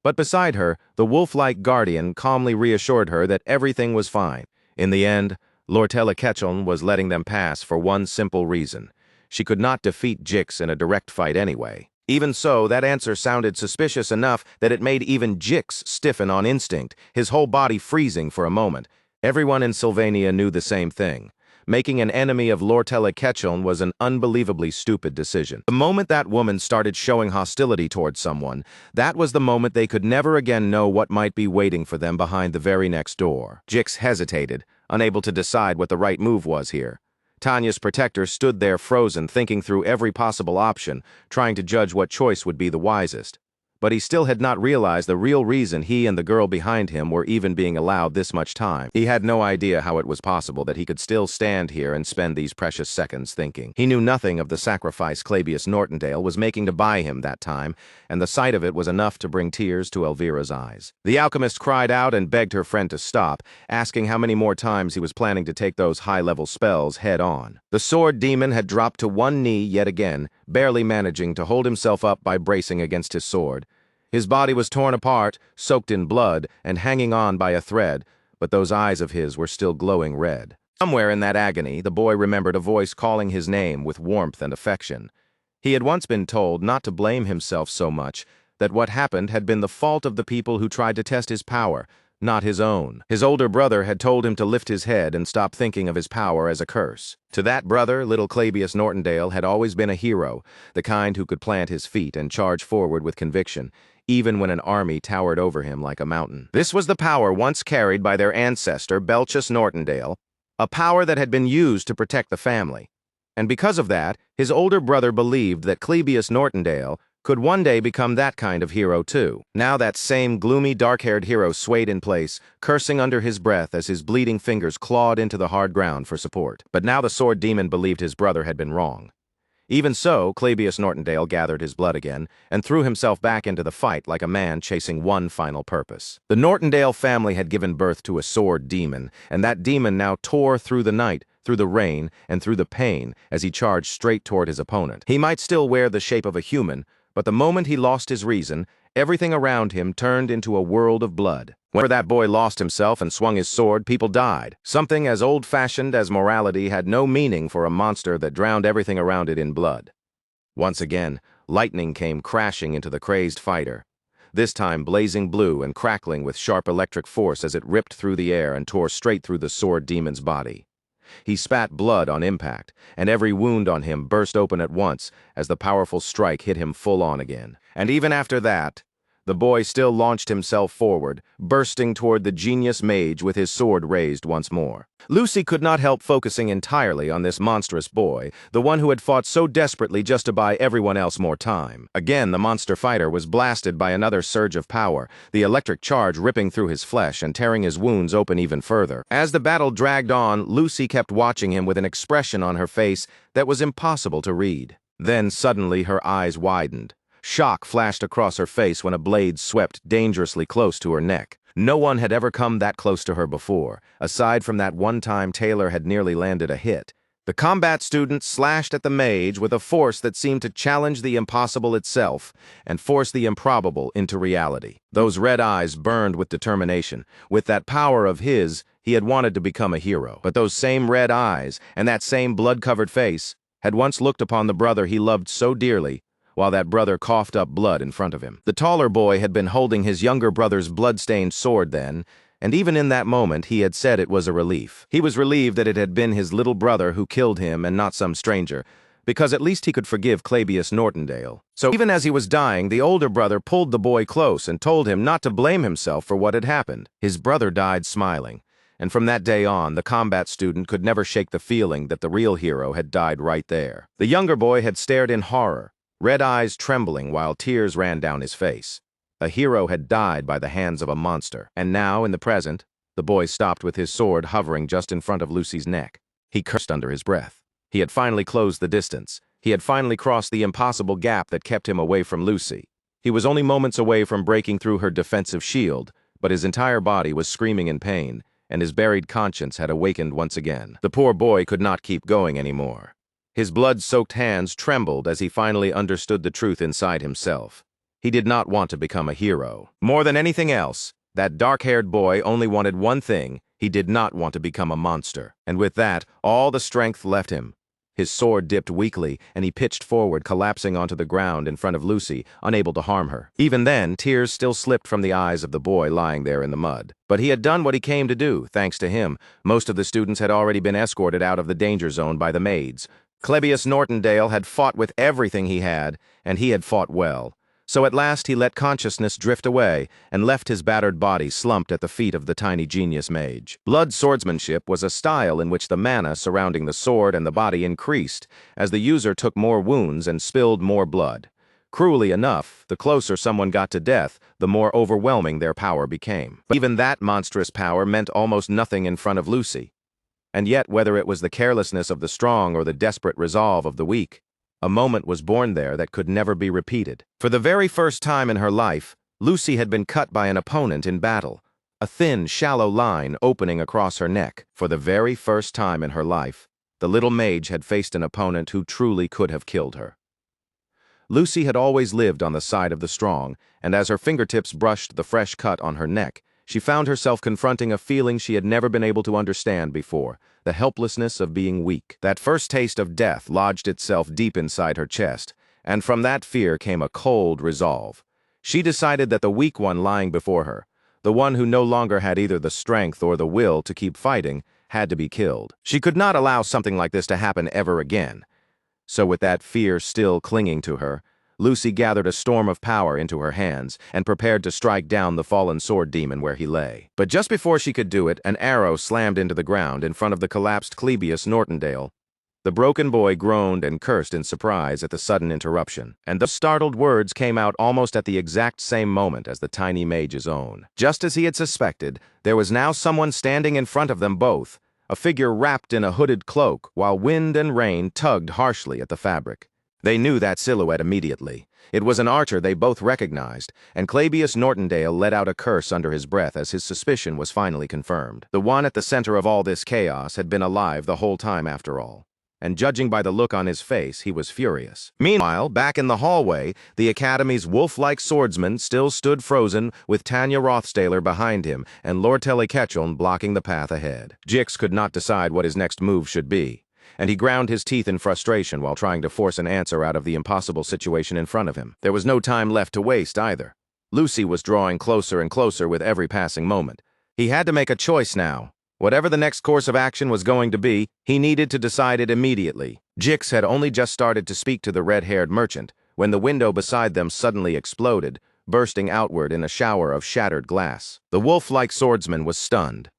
A: But beside her, the wolf-like guardian calmly reassured her that everything was fine. In the end, Lortella Ketchum was letting them pass for one simple reason. She could not defeat Jix in a direct fight anyway. Even so, that answer sounded suspicious enough that it made even Jix stiffen on instinct, his whole body freezing for a moment. Everyone in Sylvania knew the same thing. Making an enemy of Lortella Ketchum was an unbelievably stupid decision. The moment that woman started showing hostility towards someone, that was the moment they could never again know what might be waiting for them behind the very next door. Jix hesitated, unable to decide what the right move was here. Tanya's protector stood there frozen, thinking through every possible option, trying to judge what choice would be the wisest. But he still had not realized the real reason he and the girl behind him were even being allowed this much time. He had no idea how it was possible that he could still stand here and spend these precious seconds thinking. He knew nothing of the sacrifice Clabius Nortondale was making to buy him that time, and the sight of it was enough to bring tears to Elvira's eyes. The alchemist cried out and begged her friend to stop, asking how many more times he was planning to take those high-level spells head-on. The sword demon had dropped to one knee yet again, barely managing to hold himself up by bracing against his sword. His body was torn apart, soaked in blood, and hanging on by a thread, but those eyes of his were still glowing red. Somewhere in that agony, the boy remembered a voice calling his name with warmth and affection. He had once been told not to blame himself so much, that what happened had been the fault of the people who tried to test his power, not his own. His older brother had told him to lift his head and stop thinking of his power as a curse. To that brother, little Clabius Nortondale had always been a hero, the kind who could plant his feet and charge forward with conviction, even when an army towered over him like a mountain. This was the power once carried by their ancestor, Belchus Nortondale, a power that had been used to protect the family. And because of that, his older brother believed that Clabius Nortondale could one day become that kind of hero too. Now that same gloomy, dark-haired hero swayed in place, cursing under his breath as his bleeding fingers clawed into the hard ground for support. But now the sword demon believed his brother had been wrong. Even so, Clabius Nortondale gathered his blood again and threw himself back into the fight like a man chasing one final purpose. The Nortondale family had given birth to a sword demon, and that demon now tore through the night, through the rain, and through the pain as he charged straight toward his opponent. He might still wear the shape of a human, but the moment he lost his reason, everything around him turned into a world of blood. Whenever that boy lost himself and swung his sword, people died. Something as old-fashioned as morality had no meaning for a monster that drowned everything around it in blood. Once again, lightning came crashing into the crazed fighter, this time blazing blue and crackling with sharp electric force as it ripped through the air and tore straight through the sword demon's body. He spat blood on impact, and every wound on him burst open at once as the powerful strike hit him full on again. And even after that, The boy still launched himself forward, bursting toward the genius mage with his sword raised once more. Lucy could not help focusing entirely on this monstrous boy, the one who had fought so desperately just to buy everyone else more time. Again, the monster fighter was blasted by another surge of power, the electric charge ripping through his flesh and tearing his wounds open even further. As the battle dragged on, Lucy kept watching him with an expression on her face that was impossible to read. Then suddenly her eyes widened. Shock flashed across her face when a blade swept dangerously close to her neck. No one had ever come that close to her before. Aside from that one time Taylor had nearly landed a hit. The combat student slashed at the mage with a force that seemed to challenge the impossible itself and force the improbable into reality. Those red eyes burned with determination. With that power of his, he had wanted to become a hero. But those same red eyes and that same blood-covered face had once looked upon the brother he loved so dearly, while that brother coughed up blood in front of him. The taller boy had been holding his younger brother's blood-stained sword then, and even in that moment he had said it was a relief. He was relieved that it had been his little brother who killed him and not some stranger, because at least he could forgive Clabius Nortondale. So even as he was dying, the older brother pulled the boy close and told him not to blame himself for what had happened. His brother died smiling, and from that day on, the combat student could never shake the feeling that the real hero had died right there. The younger boy had stared in horror, red eyes trembling while tears ran down his face. A hero had died by the hands of a monster, and now, in the present, the boy stopped with his sword hovering just in front of Lucy's neck. He cursed under his breath. He had finally closed the distance. He had finally crossed the impossible gap that kept him away from Lucy. He was only moments away from breaking through her defensive shield, but his entire body was screaming in pain, and his buried conscience had awakened once again. The poor boy could not keep going anymore. His blood-soaked hands trembled as he finally understood the truth inside himself. He did not want to become a hero. More than anything else, that dark-haired boy only wanted one thing. He did not want to become a monster. And with that, all the strength left him. His sword dipped weakly, and he pitched forward, collapsing onto the ground in front of Lucy, unable to harm her. Even then, tears still slipped from the eyes of the boy lying there in the mud. But he had done what he came to do, thanks to him. Most of the students had already been escorted out of the danger zone by the maids. Clabius Nortondale had fought with everything he had, and he had fought well. So at last he let consciousness drift away and left his battered body slumped at the feet of the tiny genius mage. Blood swordsmanship was a style in which the mana surrounding the sword and the body increased as the user took more wounds and spilled more blood. Cruelly enough, the closer someone got to death, the more overwhelming their power became. But even that monstrous power meant almost nothing in front of Lucy. And yet, whether it was the carelessness of the strong or the desperate resolve of the weak, a moment was born there that could never be repeated. For the very first time in her life, Lucy had been cut by an opponent in battle, a thin, shallow line opening across her neck. For the very first time in her life, the little mage had faced an opponent who truly could have killed her. Lucy had always lived on the side of the strong, and as her fingertips brushed the fresh cut on her neck, she found herself confronting a feeling she had never been able to understand before, the helplessness of being weak. That first taste of death lodged itself deep inside her chest, and from that fear came a cold resolve. She decided that the weak one lying before her, the one who no longer had either the strength or the will to keep fighting, had to be killed. She could not allow something like this to happen ever again. So with that fear still clinging to her, Lucy gathered a storm of power into her hands and prepared to strike down the fallen sword demon where he lay. But just before she could do it, an arrow slammed into the ground in front of the collapsed Clabius Nortondale. The broken boy groaned and cursed in surprise at the sudden interruption, and those startled words came out almost at the exact same moment as the tiny mage's own. Just as he had suspected, there was now someone standing in front of them both, a figure wrapped in a hooded cloak, while wind and rain tugged harshly at the fabric. They knew that silhouette immediately. It was an archer they both recognized, and Clabius Nortondale let out a curse under his breath as his suspicion was finally confirmed. The one at the center of all this chaos had been alive the whole time after all, and judging by the look on his face, he was furious. Meanwhile, back in the hallway, the Academy's wolf-like swordsman still stood frozen with Tanya Rothstaler behind him and Lortelli Ketchum blocking the path ahead. Jix could not decide what his next move should be, and he ground his teeth in frustration while trying to force an answer out of the impossible situation in front of him. There was no time left to waste either. Lucy was drawing closer and closer with every passing moment. He had to make a choice now. Whatever the next course of action was going to be, he needed to decide it immediately. Jix had only just started to speak to the red-haired merchant when the window beside them suddenly exploded, bursting outward in a shower of shattered glass. The wolf-like swordsman was stunned.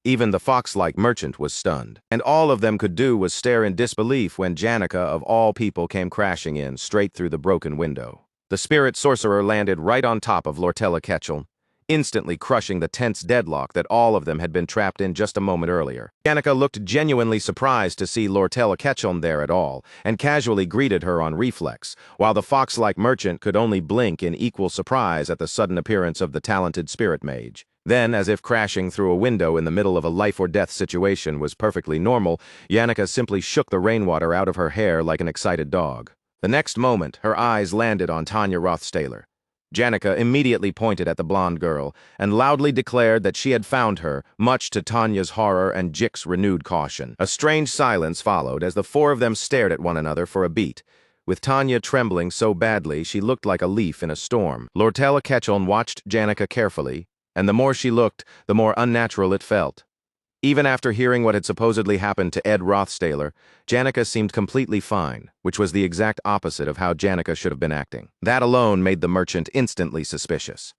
A: Even the fox-like merchant was stunned. And all of them could do was stare in disbelief when Janica, of all people, came crashing in, straight through the broken window. The spirit sorcerer landed right on top of Ketchel, instantly crushing the tense deadlock that all of them had been trapped in just a moment earlier. Janica looked genuinely surprised to see Ketchel there at all, and casually greeted her on reflex, while the fox-like merchant could only blink in equal surprise at the sudden appearance of the talented spirit mage. Then, as if crashing through a window in the middle of a life-or-death situation was perfectly normal, Janica simply shook the rainwater out of her hair like an excited dog. The next moment, her eyes landed on Tanya Rothstaler. Janica immediately pointed at the blonde girl and loudly declared that she had found her, much to Tanya's horror and Jik's renewed caution. A strange silence followed as the four of them stared at one another for a beat, with Tanya trembling so badly she looked like a leaf in a storm. Ketchel watched Janica carefully, and the more she looked, the more unnatural it felt. Even after hearing what had supposedly happened to Ed Rothstaler, Janica seemed completely fine, which was the exact opposite of how Janica should have been acting. That alone made the merchant instantly suspicious.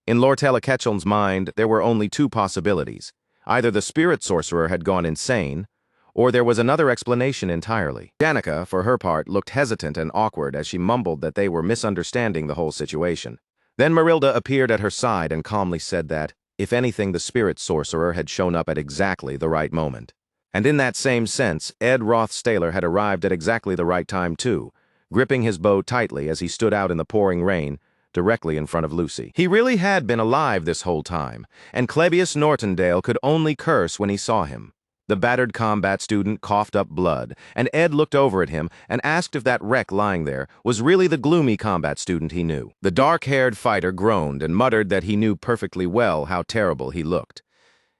A: In Ketchel's mind, there were only two possibilities. Either the spirit sorcerer had gone insane, or there was another explanation entirely. Janica, for her part, looked hesitant and awkward as she mumbled that they were misunderstanding the whole situation. Then Marilda appeared at her side and calmly said that, if anything, the spirit sorcerer had shown up at exactly the right moment. And in that same sense, Ed Rothstaler had arrived at exactly the right time too, gripping his bow tightly as he stood out in the pouring rain, directly in front of Lucy. He really had been alive this whole time, and Klebius Nortondale could only curse when he saw him. The battered combat student coughed up blood, and Ed looked over at him and asked if that wreck lying there was really the gloomy combat student he knew. The dark-haired fighter groaned and muttered that he knew perfectly well how terrible he looked.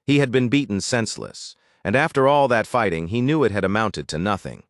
A: He had been beaten senseless, and after all that fighting, he knew it had amounted to nothing.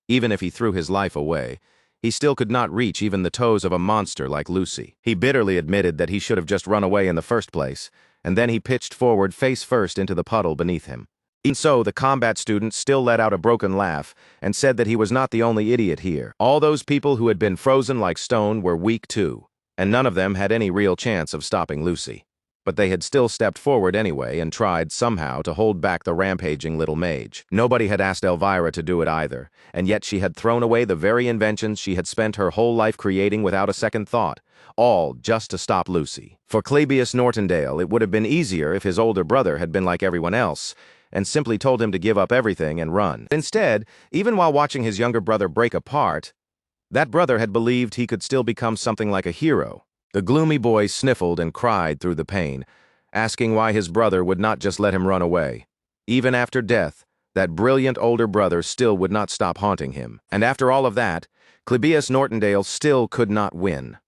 A: Even if he threw his life away, he still could not reach even the toes of a monster like Lucy. He bitterly admitted that he should have just run away in the first place, and then he pitched forward face first into the puddle beneath him. Even so, the combat student still let out a broken laugh and said that he was not the only idiot here. All those people who had been frozen like stone were weak too, and none of them had any real chance of stopping Lucy. But they had still stepped forward anyway and tried somehow to hold back the rampaging little mage. Nobody had asked Elvira to do it either, and yet she had thrown away the very inventions she had spent her whole life creating without a second thought, all just to stop Lucy. For Klebius Nortondale, it would have been easier if his older brother had been like everyone else, and simply told him to give up everything and run. Instead, even while watching his younger brother break apart, that brother had believed he could still become something like a hero. The gloomy boy sniffled and cried through the pain, asking why his brother would not just let him run away. Even after death, that brilliant older brother still would not stop haunting him. And after all of that, Klebius Nortondale still could not win.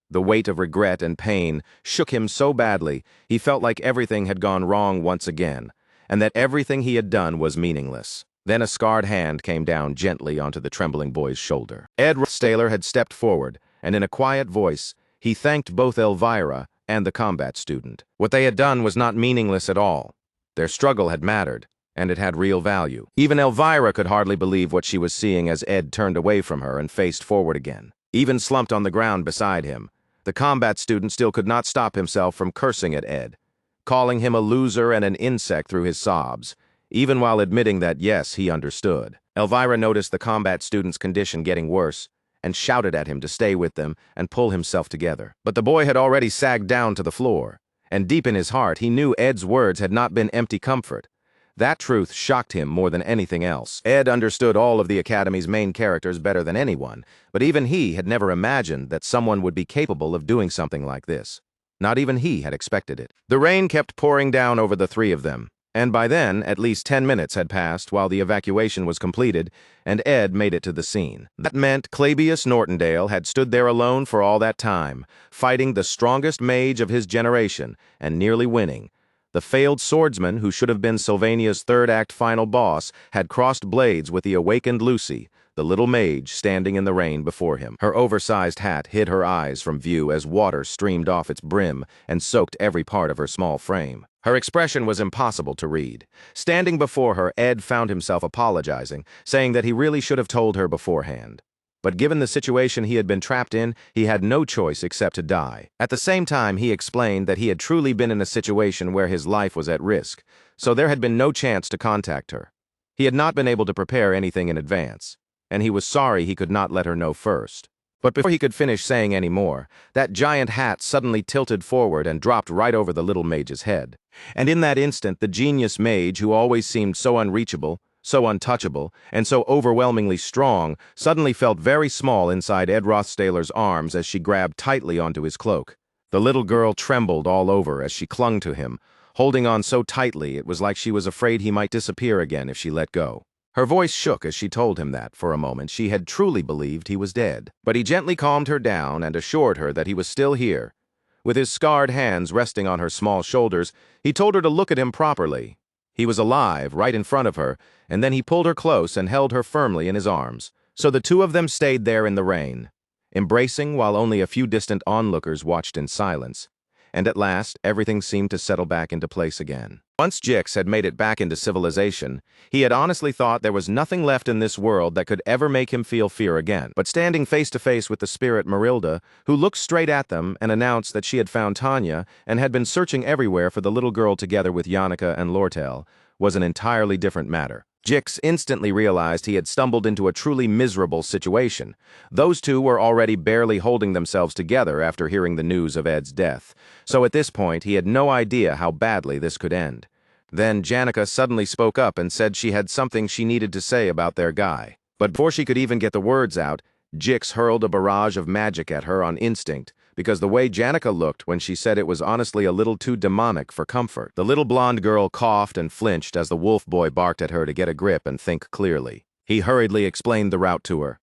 A: The weight of regret and pain shook him so badly, he felt like everything had gone wrong once again, and that everything he had done was meaningless. Then a scarred hand came down gently onto the trembling boy's shoulder. Ed Rothstaler had stepped forward, and in a quiet voice, he thanked both Elvira and the combat student. What they had done was not meaningless at all. Their struggle had mattered, and it had real value. Even Elvira could hardly believe what she was seeing as Ed turned away from her and faced forward again. Even slumped on the ground beside him, the combat student still could not stop himself from cursing at Ed, calling him a loser and an insect through his sobs, even while admitting that, yes, he understood. Elvira noticed the combat student's condition getting worse and shouted at him to stay with them and pull himself together. But the boy had already sagged down to the floor, and deep in his heart, he knew Ed's words had not been empty comfort. That truth shocked him more than anything else. Ed understood all of the Academy's main characters better than anyone, but even he had never imagined that someone would be capable of doing something like this. Not even he had expected it. The rain kept pouring down over the three of them, and by then, at least 10 minutes had passed while the evacuation was completed, and Ed made it to the scene. That meant Klebius Nortondale had stood there alone for all that time, fighting the strongest mage of his generation, and nearly winning. The failed swordsman, who should have been Sylvania's third-act final boss, had crossed blades with the awakened Lucy, the little mage standing in the rain before him. Her oversized hat hid her eyes from view as water streamed off its brim and soaked every part of her small frame. Her expression was impossible to read. Standing before her, Ed found himself apologizing, saying that he really should have told her beforehand. But given the situation he had been trapped in, he had no choice except to die. At the same time, he explained that he had truly been in a situation where his life was at risk, so there had been no chance to contact her. He had not been able to prepare anything in advance, and he was sorry he could not let her know first. But before he could finish saying any more, that giant hat suddenly tilted forward and dropped right over the little mage's head. And in that instant, the genius mage, who always seemed so unreachable, so untouchable, and so overwhelmingly strong, suddenly felt very small inside Ed Rothstaler's arms as she grabbed tightly onto his cloak. The little girl trembled all over as she clung to him, holding on so tightly it was like she was afraid he might disappear again if she let go. Her voice shook as she told him that, for a moment, she had truly believed he was dead. But he gently calmed her down and assured her that he was still here. With his scarred hands resting on her small shoulders, he told her to look at him properly. He was alive, right in front of her, and then he pulled her close and held her firmly in his arms. So the two of them stayed there in the rain, embracing while only a few distant onlookers watched in silence. And at last, everything seemed to settle back into place again. Once Jix had made it back into civilization, he had honestly thought there was nothing left in this world that could ever make him feel fear again. But standing face to face with the spirit Marilda, who looked straight at them and announced that she had found Tanya and had been searching everywhere for the little girl together with Yannicka and Lortel, was an entirely different matter. Jix instantly realized he had stumbled into a truly miserable situation. Those two were already barely holding themselves together after hearing the news of Ed's death, so at this point he had no idea how badly this could end. Then Yannicka suddenly spoke up and said she had something she needed to say about their guy. But before she could even get the words out, Jix hurled a barrage of magic at her on instinct, because the way Yannicka looked when she said it was honestly a little too demonic for comfort. The little blonde girl coughed and flinched as the wolf boy barked at her to get a grip and think clearly. He hurriedly explained the route to her.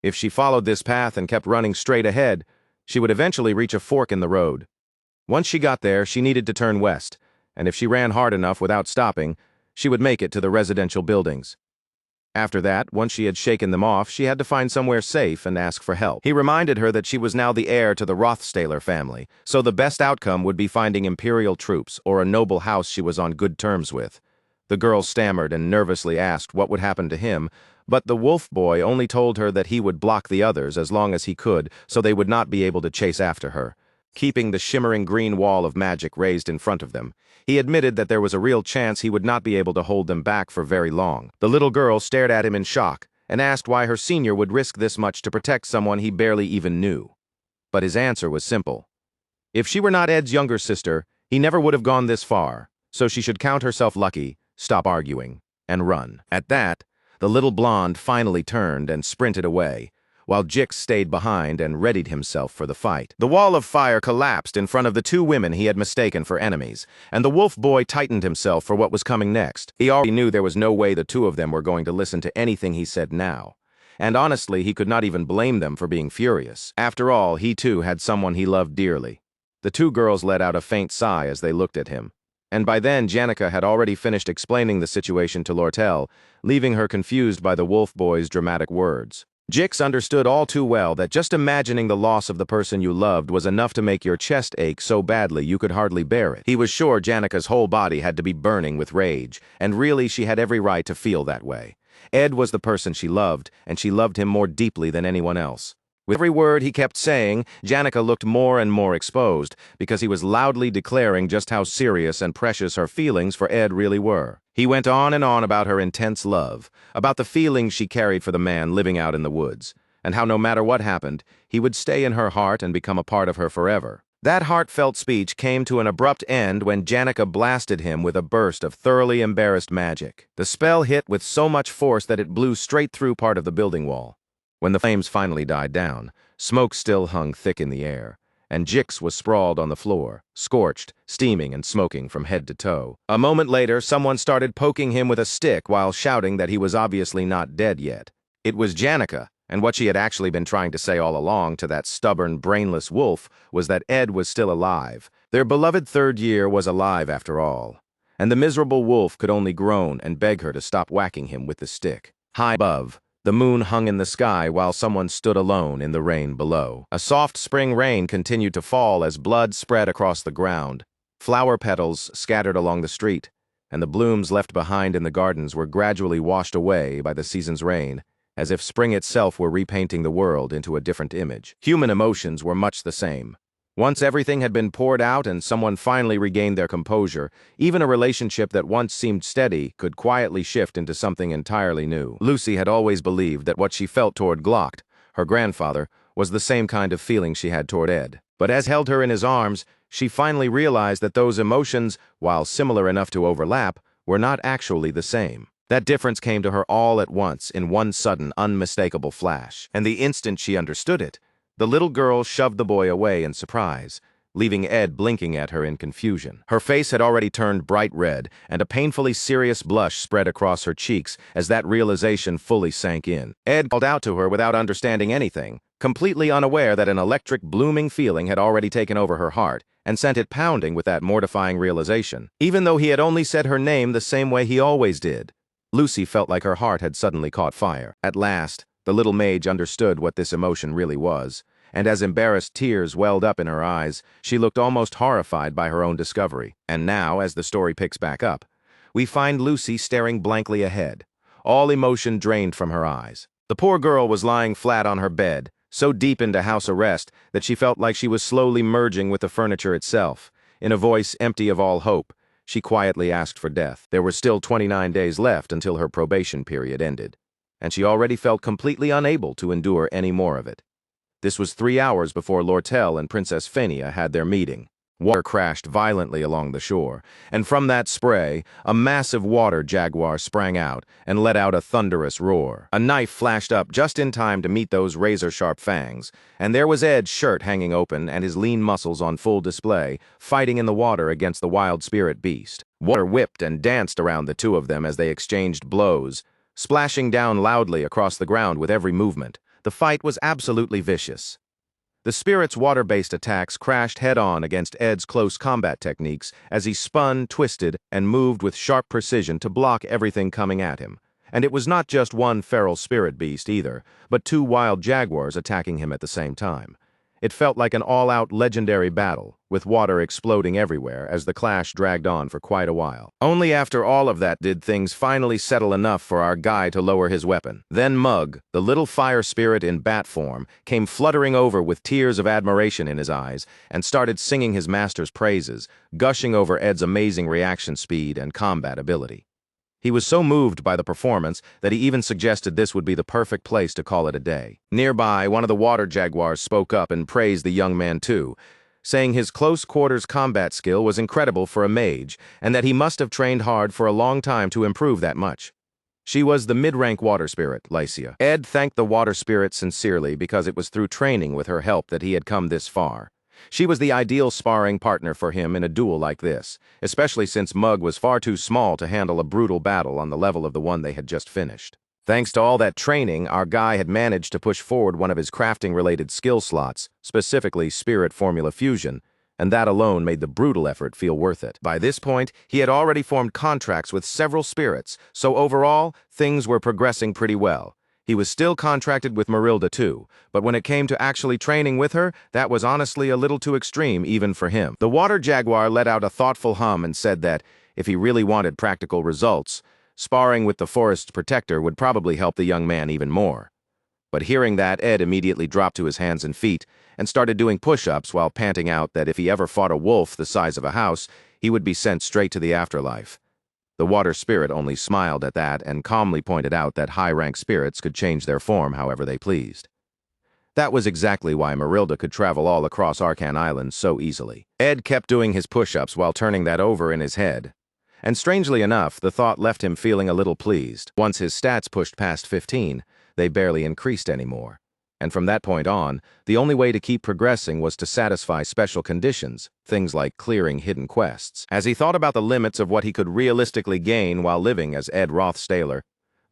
A: If she followed this path and kept running straight ahead, she would eventually reach a fork in the road. Once she got there, she needed to turn west, and if she ran hard enough without stopping, she would make it to the residential buildings. After that, once she had shaken them off, she had to find somewhere safe and ask for help. He reminded her that she was now the heir to the Rothstaler family, so the best outcome would be finding imperial troops or a noble house she was on good terms with. The girl stammered and nervously asked what would happen to him, but the wolf boy only told her that he would block the others as long as he could so they would not be able to chase after her. Keeping the shimmering green wall of magic raised in front of them, he admitted that there was a real chance he would not be able to hold them back for very long. The little girl stared at him in shock and asked why her senior would risk this much to protect someone he barely even knew. But his answer was simple. If she were not Ed's younger sister, he never would have gone this far, so she should count herself lucky, stop arguing, and run. At that, the little blonde finally turned and sprinted away, while Jix stayed behind and readied himself for the fight. The wall of fire collapsed in front of the two women he had mistaken for enemies, and the wolf boy tightened himself for what was coming next. He already knew there was no way the two of them were going to listen to anything he said now, and honestly, he could not even blame them for being furious. After all, he too had someone he loved dearly. The two girls let out a faint sigh as they looked at him, and by then Yannicka had already finished explaining the situation to Lortel, leaving her confused by the wolf boy's dramatic words. Jix understood all too well that just imagining the loss of the person you loved was enough to make your chest ache so badly you could hardly bear it. He was sure Yannicka's whole body had to be burning with rage, and really she had every right to feel that way. Ed was the person she loved, and she loved him more deeply than anyone else. With every word he kept saying, Yannicka looked more and more exposed, because he was loudly declaring just how serious and precious her feelings for Ed really were. He went on and on about her intense love, about the feelings she carried for the man living out in the woods, and how no matter what happened, he would stay in her heart and become a part of her forever. That heartfelt speech came to an abrupt end when Yannicka blasted him with a burst of thoroughly embarrassed magic. The spell hit with so much force that it blew straight through part of the building wall. When the flames finally died down, smoke still hung thick in the air, and Jix was sprawled on the floor, scorched, steaming and smoking from head to toe. A moment later, someone started poking him with a stick while shouting that he was obviously not dead yet. It was Yannicka, and what she had actually been trying to say all along to that stubborn, brainless wolf was that Ed was still alive. Their beloved third year was alive after all, and the miserable wolf could only groan and beg her to stop whacking him with the stick. High above, the moon hung in the sky while someone stood alone in the rain below. A soft spring rain continued to fall as blood spread across the ground. Flower petals scattered along the street, and the blooms left behind in the gardens were gradually washed away by the season's rain, as if spring itself were repainting the world into a different image. Human emotions were much the same. Once everything had been poured out and someone finally regained their composure, even a relationship that once seemed steady could quietly shift into something entirely new. Lucy had always believed that what she felt toward Glock, her grandfather, was the same kind of feeling she had toward Ed. But as held her in his arms, she finally realized that those emotions, while similar enough to overlap, were not actually the same. That difference came to her all at once in one sudden, unmistakable flash. And the instant she understood it, the little girl shoved the boy away in surprise, leaving Ed blinking at her in confusion. Her face had already turned bright red, and a painfully serious blush spread across her cheeks as that realization fully sank in. Ed called out to her without understanding anything, completely unaware that an electric, blooming feeling had already taken over her heart and sent it pounding with that mortifying realization. Even though he had only said her name the same way he always did, Lucy felt like her heart had suddenly caught fire. At last, the little mage understood what this emotion really was, and as embarrassed tears welled up in her eyes, she looked almost horrified by her own discovery. And now, as the story picks back up, we find Lucy staring blankly ahead, all emotion drained from her eyes. The poor girl was lying flat on her bed, so deep into house arrest that she felt like she was slowly merging with the furniture itself. In a voice empty of all hope, she quietly asked for death. There were still 29 days left until her probation period ended, and she already felt completely unable to endure any more of it. This was 3 hours before Lortel and Princess Phania had their meeting. Water crashed violently along the shore, and from that spray, a massive water jaguar sprang out and let out a thunderous roar. A knife flashed up just in time to meet those razor-sharp fangs, and there was Ed's shirt hanging open and his lean muscles on full display, fighting in the water against the wild spirit beast. Water whipped and danced around the two of them as they exchanged blows, splashing down loudly across the ground with every movement. The fight was absolutely vicious. The spirit's water-based attacks crashed head-on against Ed's close combat techniques as he spun, twisted, and moved with sharp precision to block everything coming at him. And it was not just one feral spirit beast either, but 2 wild jaguars attacking him at the same time. It felt like an all-out legendary battle, with water exploding everywhere as the clash dragged on for quite a while. Only after all of that did things finally settle enough for our guy to lower his weapon. Then Mug, the little fire spirit in bat form, came fluttering over with tears of admiration in his eyes and started singing his master's praises, gushing over Ed's amazing reaction speed and combat ability. He was so moved by the performance that he even suggested this would be the perfect place to call it a day. Nearby, one of the water jaguars spoke up and praised the young man too, saying his close-quarters combat skill was incredible for a mage and that he must have trained hard for a long time to improve that much. She was the mid-rank water spirit, Lycia. Ed thanked the water spirit sincerely because it was through training with her help that he had come this far. She was the ideal sparring partner for him in a duel like this, especially since Mug was far too small to handle a brutal battle on the level of the one they had just finished. Thanks to all that training, our guy had managed to push forward one of his crafting-related skill slots, specifically Spirit Formula Fusion, and that alone made the brutal effort feel worth it. By this point, he had already formed contracts with several spirits, so overall, things were progressing pretty well. He was still contracted with Marilda too, but when it came to actually training with her, that was honestly a little too extreme even for him. The water jaguar let out a thoughtful hum and said that, if he really wanted practical results, sparring with the forest's protector would probably help the young man even more. But hearing that, Ed immediately dropped to his hands and feet and started doing push-ups while panting out that if he ever fought a wolf the size of a house, he would be sent straight to the afterlife. The water spirit only smiled at that and calmly pointed out that high-rank spirits could change their form however they pleased. That was exactly why Marilda could travel all across Arcan Island so easily. Ed kept doing his push-ups while turning that over in his head. And strangely enough, the thought left him feeling a little pleased. Once his stats pushed past 15, they barely increased anymore. And from that point on, the only way to keep progressing was to satisfy special conditions, things like clearing hidden quests. As he thought about the limits of what he could realistically gain while living as Ed Rothstaler,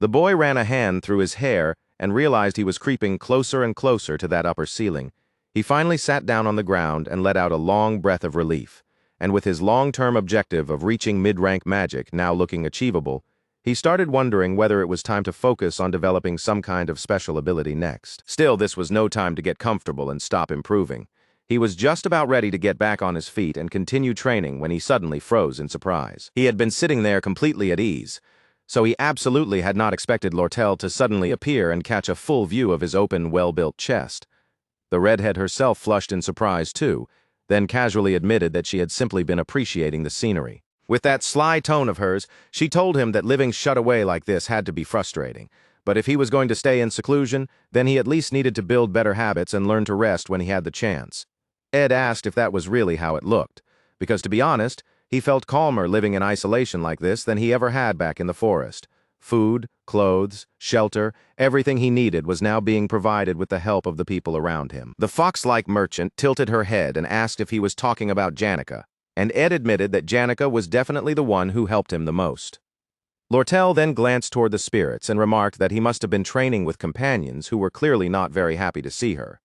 A: the boy ran a hand through his hair and realized he was creeping closer and closer to that upper ceiling. He finally sat down on the ground and let out a long breath of relief, and with his long-term objective of reaching mid-rank magic now looking achievable, he started wondering whether it was time to focus on developing some kind of special ability next. Still, this was no time to get comfortable and stop improving. He was just about ready to get back on his feet and continue training when he suddenly froze in surprise. He had been sitting there completely at ease, so he absolutely had not expected Lortel to suddenly appear and catch a full view of his open, well-built chest. The redhead herself flushed in surprise too, then casually admitted that she had simply been appreciating the scenery. With that sly tone of hers, she told him that living shut away like this had to be frustrating, but if he was going to stay in seclusion, then he at least needed to build better habits and learn to rest when he had the chance. Ed asked if that was really how it looked, because to be honest, he felt calmer living in isolation like this than he ever had back in the forest. Food, clothes, shelter, everything he needed was now being provided with the help of the people around him. The fox-like merchant tilted her head and asked if he was talking about Janica, and Ed admitted that Janica was definitely the one who helped him the most. Lortel then glanced toward the spirits and remarked that he must have been training with companions who were clearly not very happy to see her.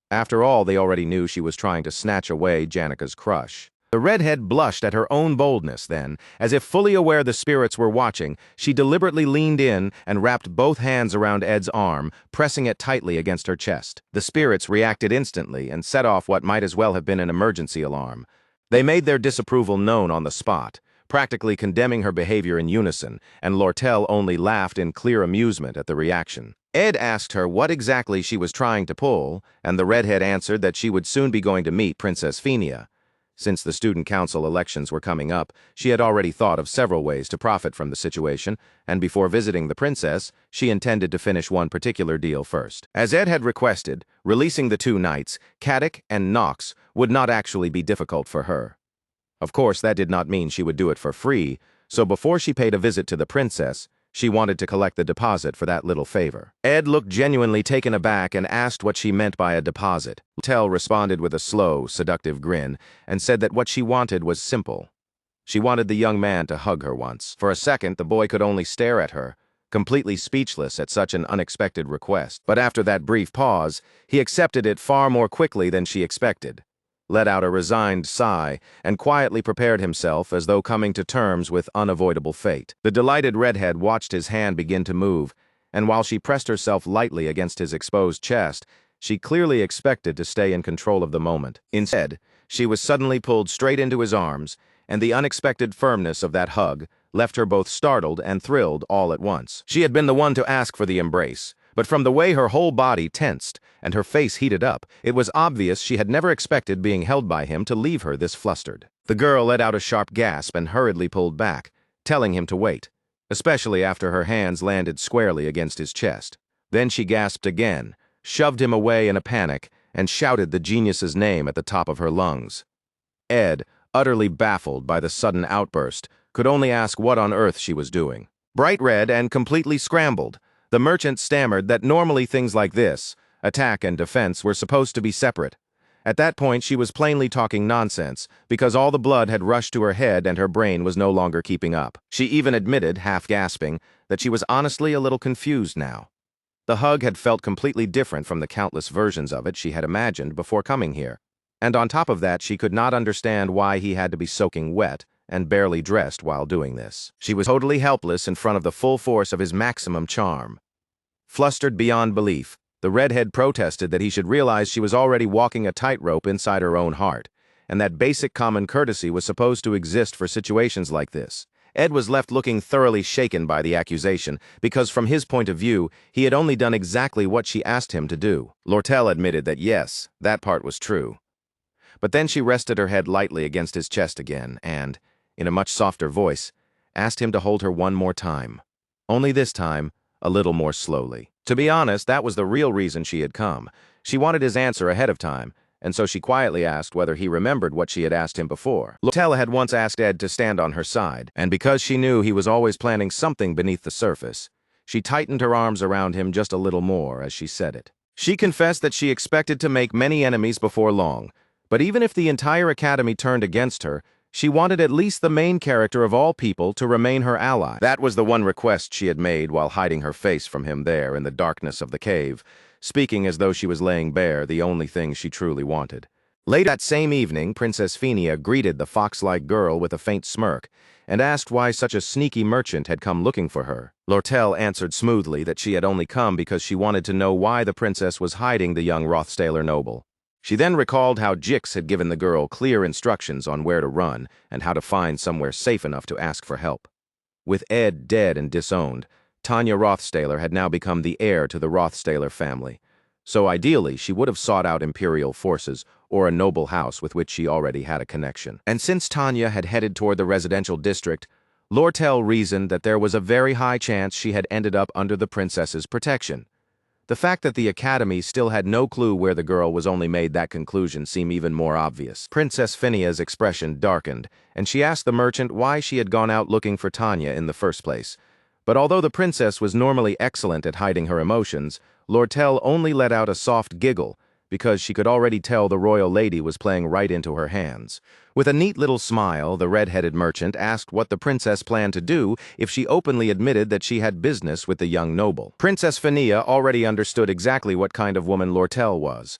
A: After all, they already knew she was trying to snatch away Janica's crush. The redhead blushed at her own boldness then, as if fully aware the spirits were watching, she deliberately leaned in and wrapped both hands around Ed's arm, pressing it tightly against her chest. The spirits reacted instantly and set off what might as well have been an emergency alarm. They made their disapproval known on the spot, practically condemning her behavior in unison, and Lortel only laughed in clear amusement at the reaction. Ed asked her what exactly she was trying to pull, and the redhead answered that she would soon be going to meet Princess Phinia. Since the student council elections were coming up, she had already thought of several ways to profit from the situation, and before visiting the princess, she intended to finish one particular deal first. As Ed had requested, releasing the two knights, Caddick and Nox, would not actually be difficult for her. Of course, that did not mean she would do it for free, so before she paid a visit to the princess, she wanted to collect the deposit for that little favor. Ed looked genuinely taken aback and asked what she meant by a deposit. Lortel responded with a slow, seductive grin and said that what she wanted was simple. She wanted the young man to hug her once. For a second, the boy could only stare at her, completely speechless at such an unexpected request. But after that brief pause, he accepted it far more quickly than she expected, let out a resigned sigh, and quietly prepared himself as though coming to terms with unavoidable fate. The delighted redhead watched his hand begin to move, and while she pressed herself lightly against his exposed chest, she clearly expected to stay in control of the moment. Instead, she was suddenly pulled straight into his arms, and the unexpected firmness of that hug left her both startled and thrilled all at once. She had been the one to ask for the embrace, but from the way her whole body tensed and her face heated up, it was obvious she had never expected being held by him to leave her this flustered. The girl let out a sharp gasp and hurriedly pulled back, telling him to wait, especially after her hands landed squarely against his chest. Then she gasped again, shoved him away in a panic, and shouted the genius's name at the top of her lungs. Ed, utterly baffled by the sudden outburst, could only ask what on earth she was doing. Bright red and completely scrambled, the merchant stammered that normally things like this, attack and defense, were supposed to be separate. At that point, she was plainly talking nonsense, because all the blood had rushed to her head and her brain was no longer keeping up. She even admitted, half gasping, that she was honestly a little confused now. The hug had felt completely different from the countless versions of it she had imagined before coming here. And on top of that, she could not understand why he had to be soaking wet and barely dressed while doing this. She was totally helpless in front of the full force of his maximum charm. Flustered beyond belief, the redhead protested that he should realize she was already walking a tightrope inside her own heart, and that basic common courtesy was supposed to exist for situations like this. Ed was left looking thoroughly shaken by the accusation, because from his point of view, he had only done exactly what she asked him to do. Lortel admitted that yes, that part was true. But then she rested her head lightly against his chest again and, in a much softer voice, asked him to hold her one more time. Only this time, a little more slowly. To be honest, that was the real reason she had come. She wanted his answer ahead of time, and so she quietly asked whether he remembered what she had asked him before. Lortel had once asked Ed to stand on her side, and because she knew he was always planning something beneath the surface, she tightened her arms around him just a little more as she said it. She confessed that she expected to make many enemies before long, but even if the entire academy turned against her, she wanted at least the main character of all people to remain her ally. That was the one request she had made while hiding her face from him there in the darkness of the cave, speaking as though she was laying bare the only thing she truly wanted. Late that same evening, Princess Phinia greeted the fox-like girl with a faint smirk and asked why such a sneaky merchant had come looking for her. Lortel answered smoothly that she had only come because she wanted to know why the princess was hiding the young Rothstaler noble. She then recalled how Jix had given the girl clear instructions on where to run and how to find somewhere safe enough to ask for help. With Ed dead and disowned, Tanya Rothstaler had now become the heir to the Rothstaler family. So ideally, she would have sought out imperial forces or a noble house with which she already had a connection. And since Tanya had headed toward the residential district, Lortel reasoned that there was a very high chance she had ended up under the princess's protection. The fact that the Academy still had no clue where the girl was only made that conclusion seem even more obvious. Princess Finia's expression darkened, and she asked the merchant why she had gone out looking for Tanya in the first place. But although the princess was normally excellent at hiding her emotions, Lortel only let out a soft giggle, because she could already tell the royal lady was playing right into her hands. With a neat little smile, the red-headed merchant asked what the princess planned to do if she openly admitted that she had business with the young noble. Princess Finia already understood exactly what kind of woman Lortel was.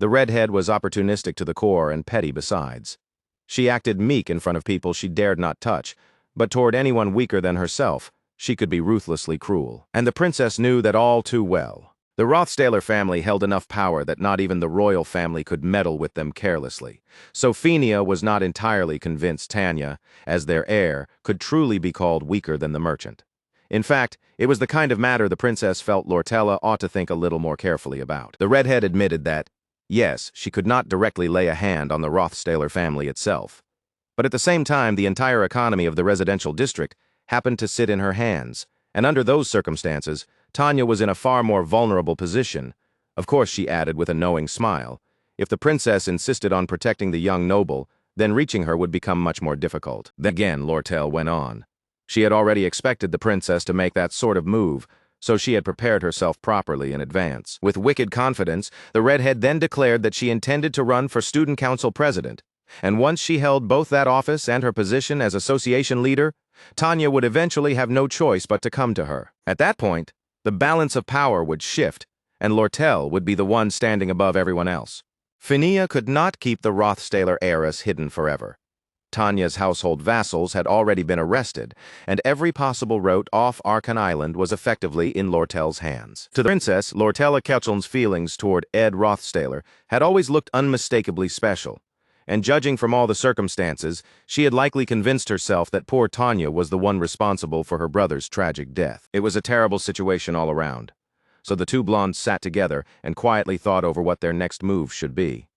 A: The redhead was opportunistic to the core and petty besides. She acted meek in front of people she dared not touch, but toward anyone weaker than herself, she could be ruthlessly cruel. And the princess knew that all too well. The Rothstaler family held enough power that not even the royal family could meddle with them carelessly. So Finia was not entirely convinced Tanya, as their heir, could truly be called weaker than the merchant. In fact, it was the kind of matter the princess felt Lortella ought to think a little more carefully about. The redhead admitted that, yes, she could not directly lay a hand on the Rothstaler family itself. But at the same time, the entire economy of the residential district happened to sit in her hands, and under those circumstances, Tanya was in a far more vulnerable position. Of course, she added with a knowing smile, if the princess insisted on protecting the young noble, then reaching her would become much more difficult. Then again, Lortel went on. She had already expected the princess to make that sort of move, so she had prepared herself properly in advance. With wicked confidence, the redhead then declared that she intended to run for student council president, and once she held both that office and her position as association leader, Tanya would eventually have no choice but to come to her. At that point, the balance of power would shift, and Lortel would be the one standing above everyone else. Finia could not keep the Rothstaler heiress hidden forever. Tanya's household vassals had already been arrested, and every possible route off Archon Island was effectively in Lortel's hands. To the princess, Lortella Ketcheln's feelings toward Ed Rothstaler had always looked unmistakably special, and judging from all the circumstances, she had likely convinced herself that poor Tanya was the one responsible for her brother's tragic death. It was a terrible situation all around, so the two blondes sat together and quietly thought over what their next move should be.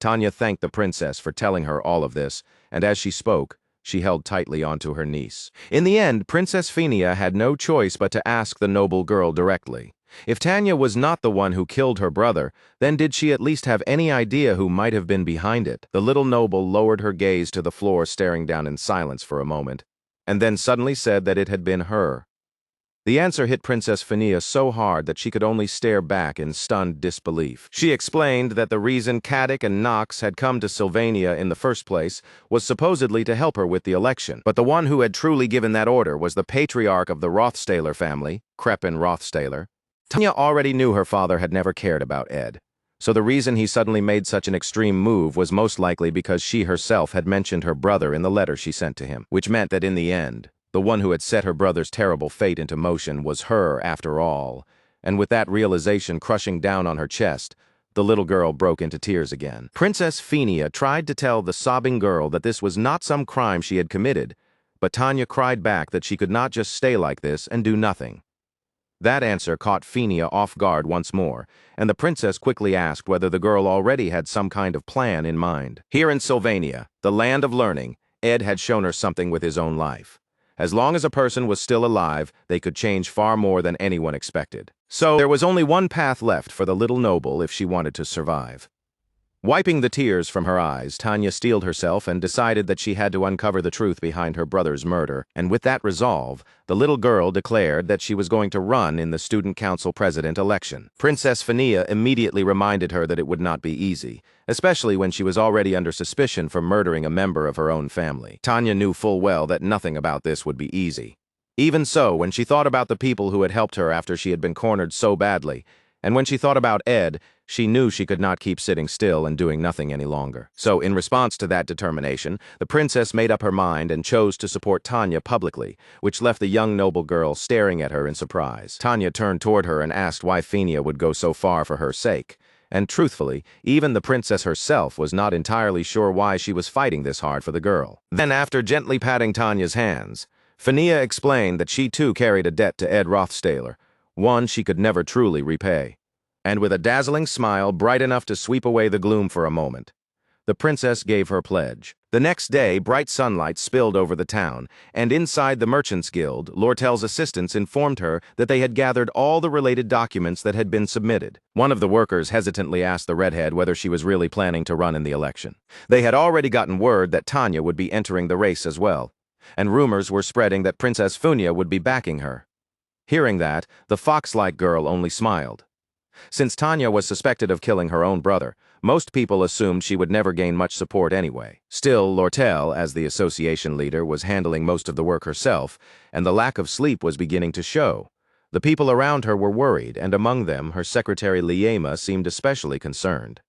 A: Tanya thanked the princess for telling her all of this, and as she spoke, she held tightly onto her niece. In the end, Princess Finia had no choice but to ask the noble girl directly. If Tanya was not the one who killed her brother, then did she at least have any idea who might have been behind it? The little noble lowered her gaze to the floor, staring down in silence for a moment, and then suddenly said that it had been her. The answer hit Princess Finia so hard that she could only stare back in stunned disbelief. She explained that the reason Caddick and Knox had come to Sylvania in the first place was supposedly to help her with the election, but the one who had truly given that order was the patriarch of the Rothstaler family, Crepin Rothstaler. Tanya already knew her father had never cared about Ed, so the reason he suddenly made such an extreme move was most likely because she herself had mentioned her brother in the letter she sent to him, which meant that in the end, the one who had set her brother's terrible fate into motion was her after all, and with that realization crushing down on her chest, the little girl broke into tears again. Princess Finia tried to tell the sobbing girl that this was not some crime she had committed, but Tanya cried back that she could not just stay like this and do nothing. That answer caught Finia off guard once more, and the princess quickly asked whether the girl already had some kind of plan in mind. Here in Sylvania, the land of learning, Ed had shown her something with his own life. As long as a person was still alive, they could change far more than anyone expected. So there was only one path left for the little noble if she wanted to survive. Wiping the tears from her eyes, Tanya steeled herself and decided that she had to uncover the truth behind her brother's murder, and with that resolve, the little girl declared that she was going to run in the student council president election. Princess Finia immediately reminded her that it would not be easy, especially when she was already under suspicion for murdering a member of her own family. Tanya knew full well that nothing about this would be easy. Even so, when she thought about the people who had helped her after she had been cornered so badly, and when she thought about Ed, she knew she could not keep sitting still and doing nothing any longer. So, in response to that determination, the princess made up her mind and chose to support Tanya publicly, which left the young noble girl staring at her in surprise. Tanya turned toward her and asked why Finia would go so far for her sake. And truthfully, even the princess herself was not entirely sure why she was fighting this hard for the girl. Then, after gently patting Tanya's hands, Fania explained that she too carried a debt to Ed Rothstaler, one she could never truly repay. And with a dazzling smile bright enough to sweep away the gloom for a moment, the princess gave her pledge. The next day, bright sunlight spilled over the town, and inside the Merchants Guild, Lortel's assistants informed her that they had gathered all the related documents that had been submitted. One of the workers hesitantly asked the redhead whether she was really planning to run in the election. They had already gotten word that Tanya would be entering the race as well, and rumors were spreading that Princess Funia would be backing her. Hearing that, the fox-like girl only smiled. Since Tanya was suspected of killing her own brother, most people assumed she would never gain much support anyway. Still, Lortel, as the association leader, was handling most of the work herself, and the lack of sleep was beginning to show. The people around her were worried, and among them, her secretary Liema seemed especially concerned.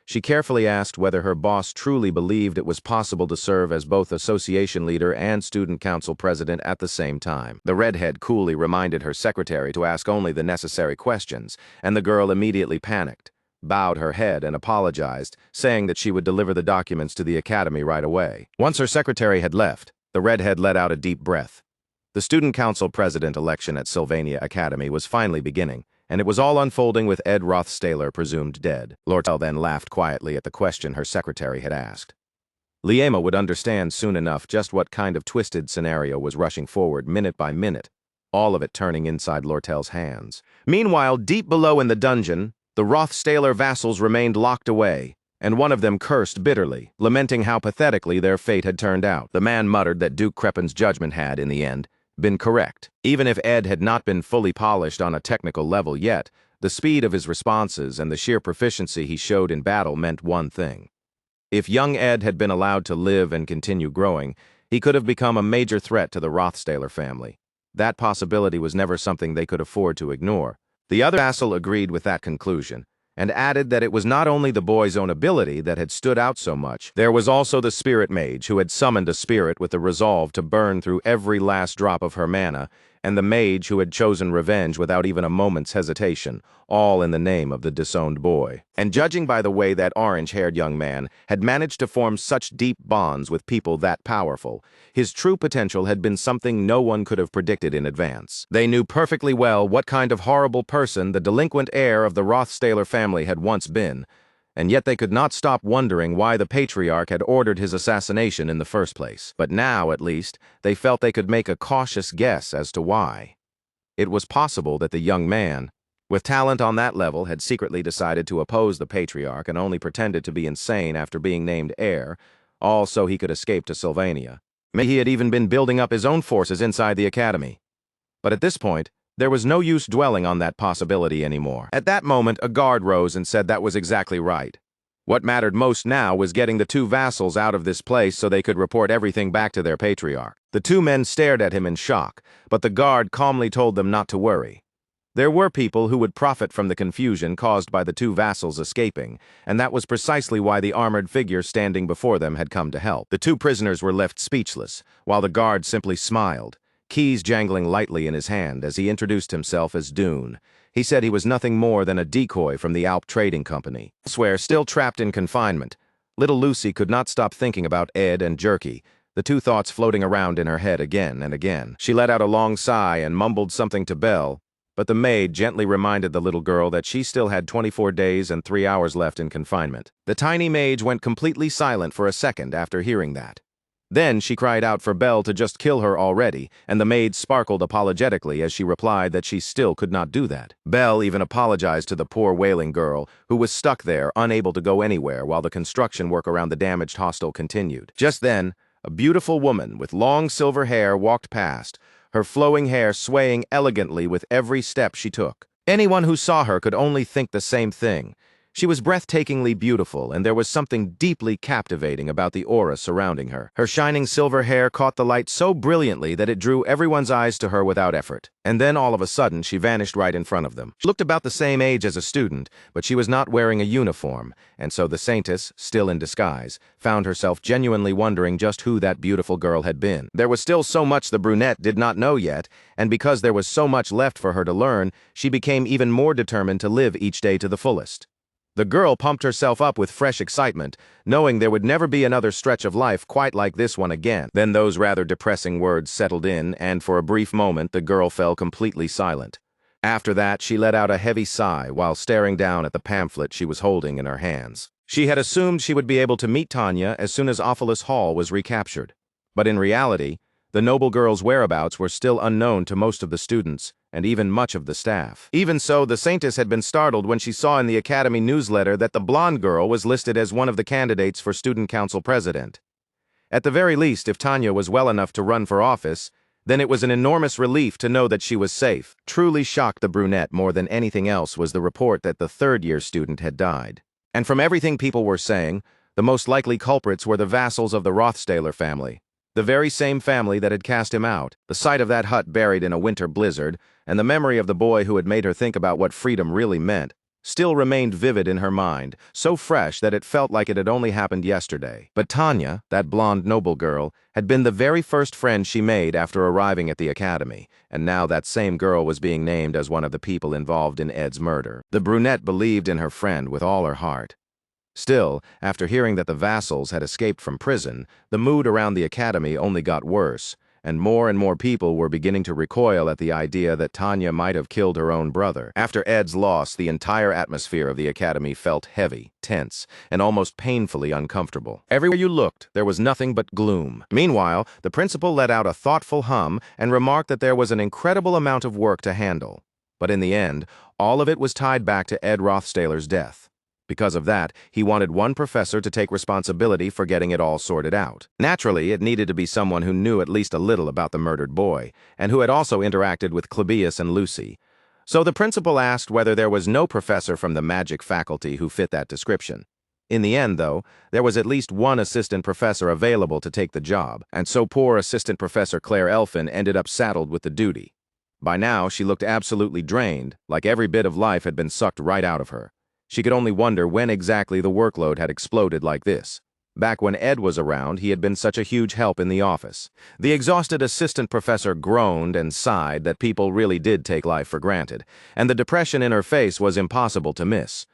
A: She carefully asked whether her boss truly believed it was possible to serve as both association leader and student council president at the same time. The redhead coolly reminded her secretary to ask only the necessary questions, and the girl immediately panicked, bowed her head, and apologized, saying that she would deliver the documents to the academy right away. Once her secretary had left, the redhead let out a deep breath. The student council president election at Sylvania Academy was finally beginning, and it was all unfolding with Ed Rothstaler presumed dead. Lortel then laughed quietly at the question her secretary had asked. Liema would understand soon enough just what kind of twisted scenario was rushing forward minute by minute, all of it turning inside Lortel's hands. Meanwhile, deep below in the dungeon, the Rothstaler vassals remained locked away, and one of them cursed bitterly, lamenting how pathetically their fate had turned out. The man muttered that Duke Crepin's judgment had, in the end, been correct. Even if Ed had not been fully polished on a technical level yet, the speed of his responses and the sheer proficiency he showed in battle meant one thing. If young Ed had been allowed to live and continue growing, he could have become a major threat to the Rothstaler family. That possibility was never something they could afford to ignore. The other vassal agreed with that conclusion, and added that it was not only the boy's own ability that had stood out so much, there was also the spirit mage who had summoned a spirit with the resolve to burn through every last drop of her mana, and the mage who had chosen revenge without even a moment's hesitation, all in the name of the disowned boy. And judging by the way that orange-haired young man had managed to form such deep bonds with people that powerful, his true potential had been something no one could have predicted in advance. They knew perfectly well what kind of horrible person the delinquent heir of the Rothstaler family had once been, and yet they could not stop wondering why the patriarch had ordered his assassination in the first place. But now, at least, they felt they could make a cautious guess as to why. It was possible that the young man, with talent on that level, had secretly decided to oppose the patriarch and only pretended to be insane after being named heir, all so he could escape to Sylvania. Maybe he had even been building up his own forces inside the academy. But at this point, there was no use dwelling on that possibility anymore. At that moment, a guard rose and said that was exactly right. What mattered most now was getting the two vassals out of this place so they could report everything back to their patriarch. The two men stared at him in shock, but the guard calmly told them not to worry. There were people who would profit from the confusion caused by the two vassals escaping, and that was precisely why the armored figure standing before them had come to help. The two prisoners were left speechless, while the guard simply smiled, keys jangling lightly in his hand as he introduced himself as Dune. He said he was nothing more than a decoy from the Alp Trading Company. Elsewhere, still trapped in confinement, little Lucy could not stop thinking about Ed and Jerky, the two thoughts floating around in her head again and again. She let out a long sigh and mumbled something to Belle, but the maid gently reminded the little girl that she still had 24 days and 3 hours left in confinement. The tiny mage went completely silent for a second after hearing that. Then she cried out for Belle to just kill her already, and the maid sparkled apologetically as she replied that she still could not do that. Belle even apologized to the poor wailing girl, who was stuck there, unable to go anywhere while the construction work around the damaged hostel continued. Just then, a beautiful woman with long silver hair walked past, her flowing hair swaying elegantly with every step she took. Anyone who saw her could only think the same thing. She was breathtakingly beautiful, and there was something deeply captivating about the aura surrounding her. Her shining silver hair caught the light so brilliantly that it drew everyone's eyes to her without effort. And then, all of a sudden, she vanished right in front of them. She looked about the same age as a student, but she was not wearing a uniform, and so the saintess, still in disguise, found herself genuinely wondering just who that beautiful girl had been. There was still so much the brunette did not know yet, and because there was so much left for her to learn, she became even more determined to live each day to the fullest. The girl pumped herself up with fresh excitement, knowing there would never be another stretch of life quite like this one again. Then those rather depressing words settled in, and for a brief moment the girl fell completely silent. After that, she let out a heavy sigh while staring down at the pamphlet she was holding in her hands. She had assumed she would be able to meet Tanya as soon as Ophilus Hall was recaptured. But in reality, the noble girl's whereabouts were still unknown to most of the students, and even much of the staff. Even so, the Saintess had been startled when she saw in the Academy newsletter that the blonde girl was listed as one of the candidates for Student Council President. At the very least, if Tanya was well enough to run for office, then it was an enormous relief to know that she was safe. Truly shocked the brunette more than anything else was the report that the third-year student had died. And from everything people were saying, the most likely culprits were the vassals of the Rothstaler family. The very same family that had cast him out. The sight of that hut buried in a winter blizzard, and the memory of the boy who had made her think about what freedom really meant, still remained vivid in her mind, so fresh that it felt like it had only happened yesterday. But Tanya, that blonde noble girl, had been the very first friend she made after arriving at the academy, and now that same girl was being named as one of the people involved in Ed's murder. The brunette believed in her friend with all her heart. Still, after hearing that the vassals had escaped from prison, the mood around the academy only got worse, and more people were beginning to recoil at the idea that Tanya might have killed her own brother. After Ed's loss, the entire atmosphere of the academy felt heavy, tense, and almost painfully uncomfortable. Everywhere you looked, there was nothing but gloom. Meanwhile, the principal let out a thoughtful hum and remarked that there was an incredible amount of work to handle. But in the end, all of it was tied back to Ed Rothstaler's death. Because of that, he wanted one professor to take responsibility for getting it all sorted out. Naturally, it needed to be someone who knew at least a little about the murdered boy, and who had also interacted with Clebius and Lucy. So the principal asked whether there was no professor from the magic faculty who fit that description. In the end, though, there was at least one assistant professor available to take the job, and so poor assistant professor Claire Elfin ended up saddled with the duty. By now, she looked absolutely drained, like every bit of life had been sucked right out of her. She could only wonder when exactly the workload had exploded like this. Back when Ed was around, he had been such a huge help in the office. The exhausted assistant professor groaned and sighed that people really did take life for granted, and the depression in her face was impossible to miss.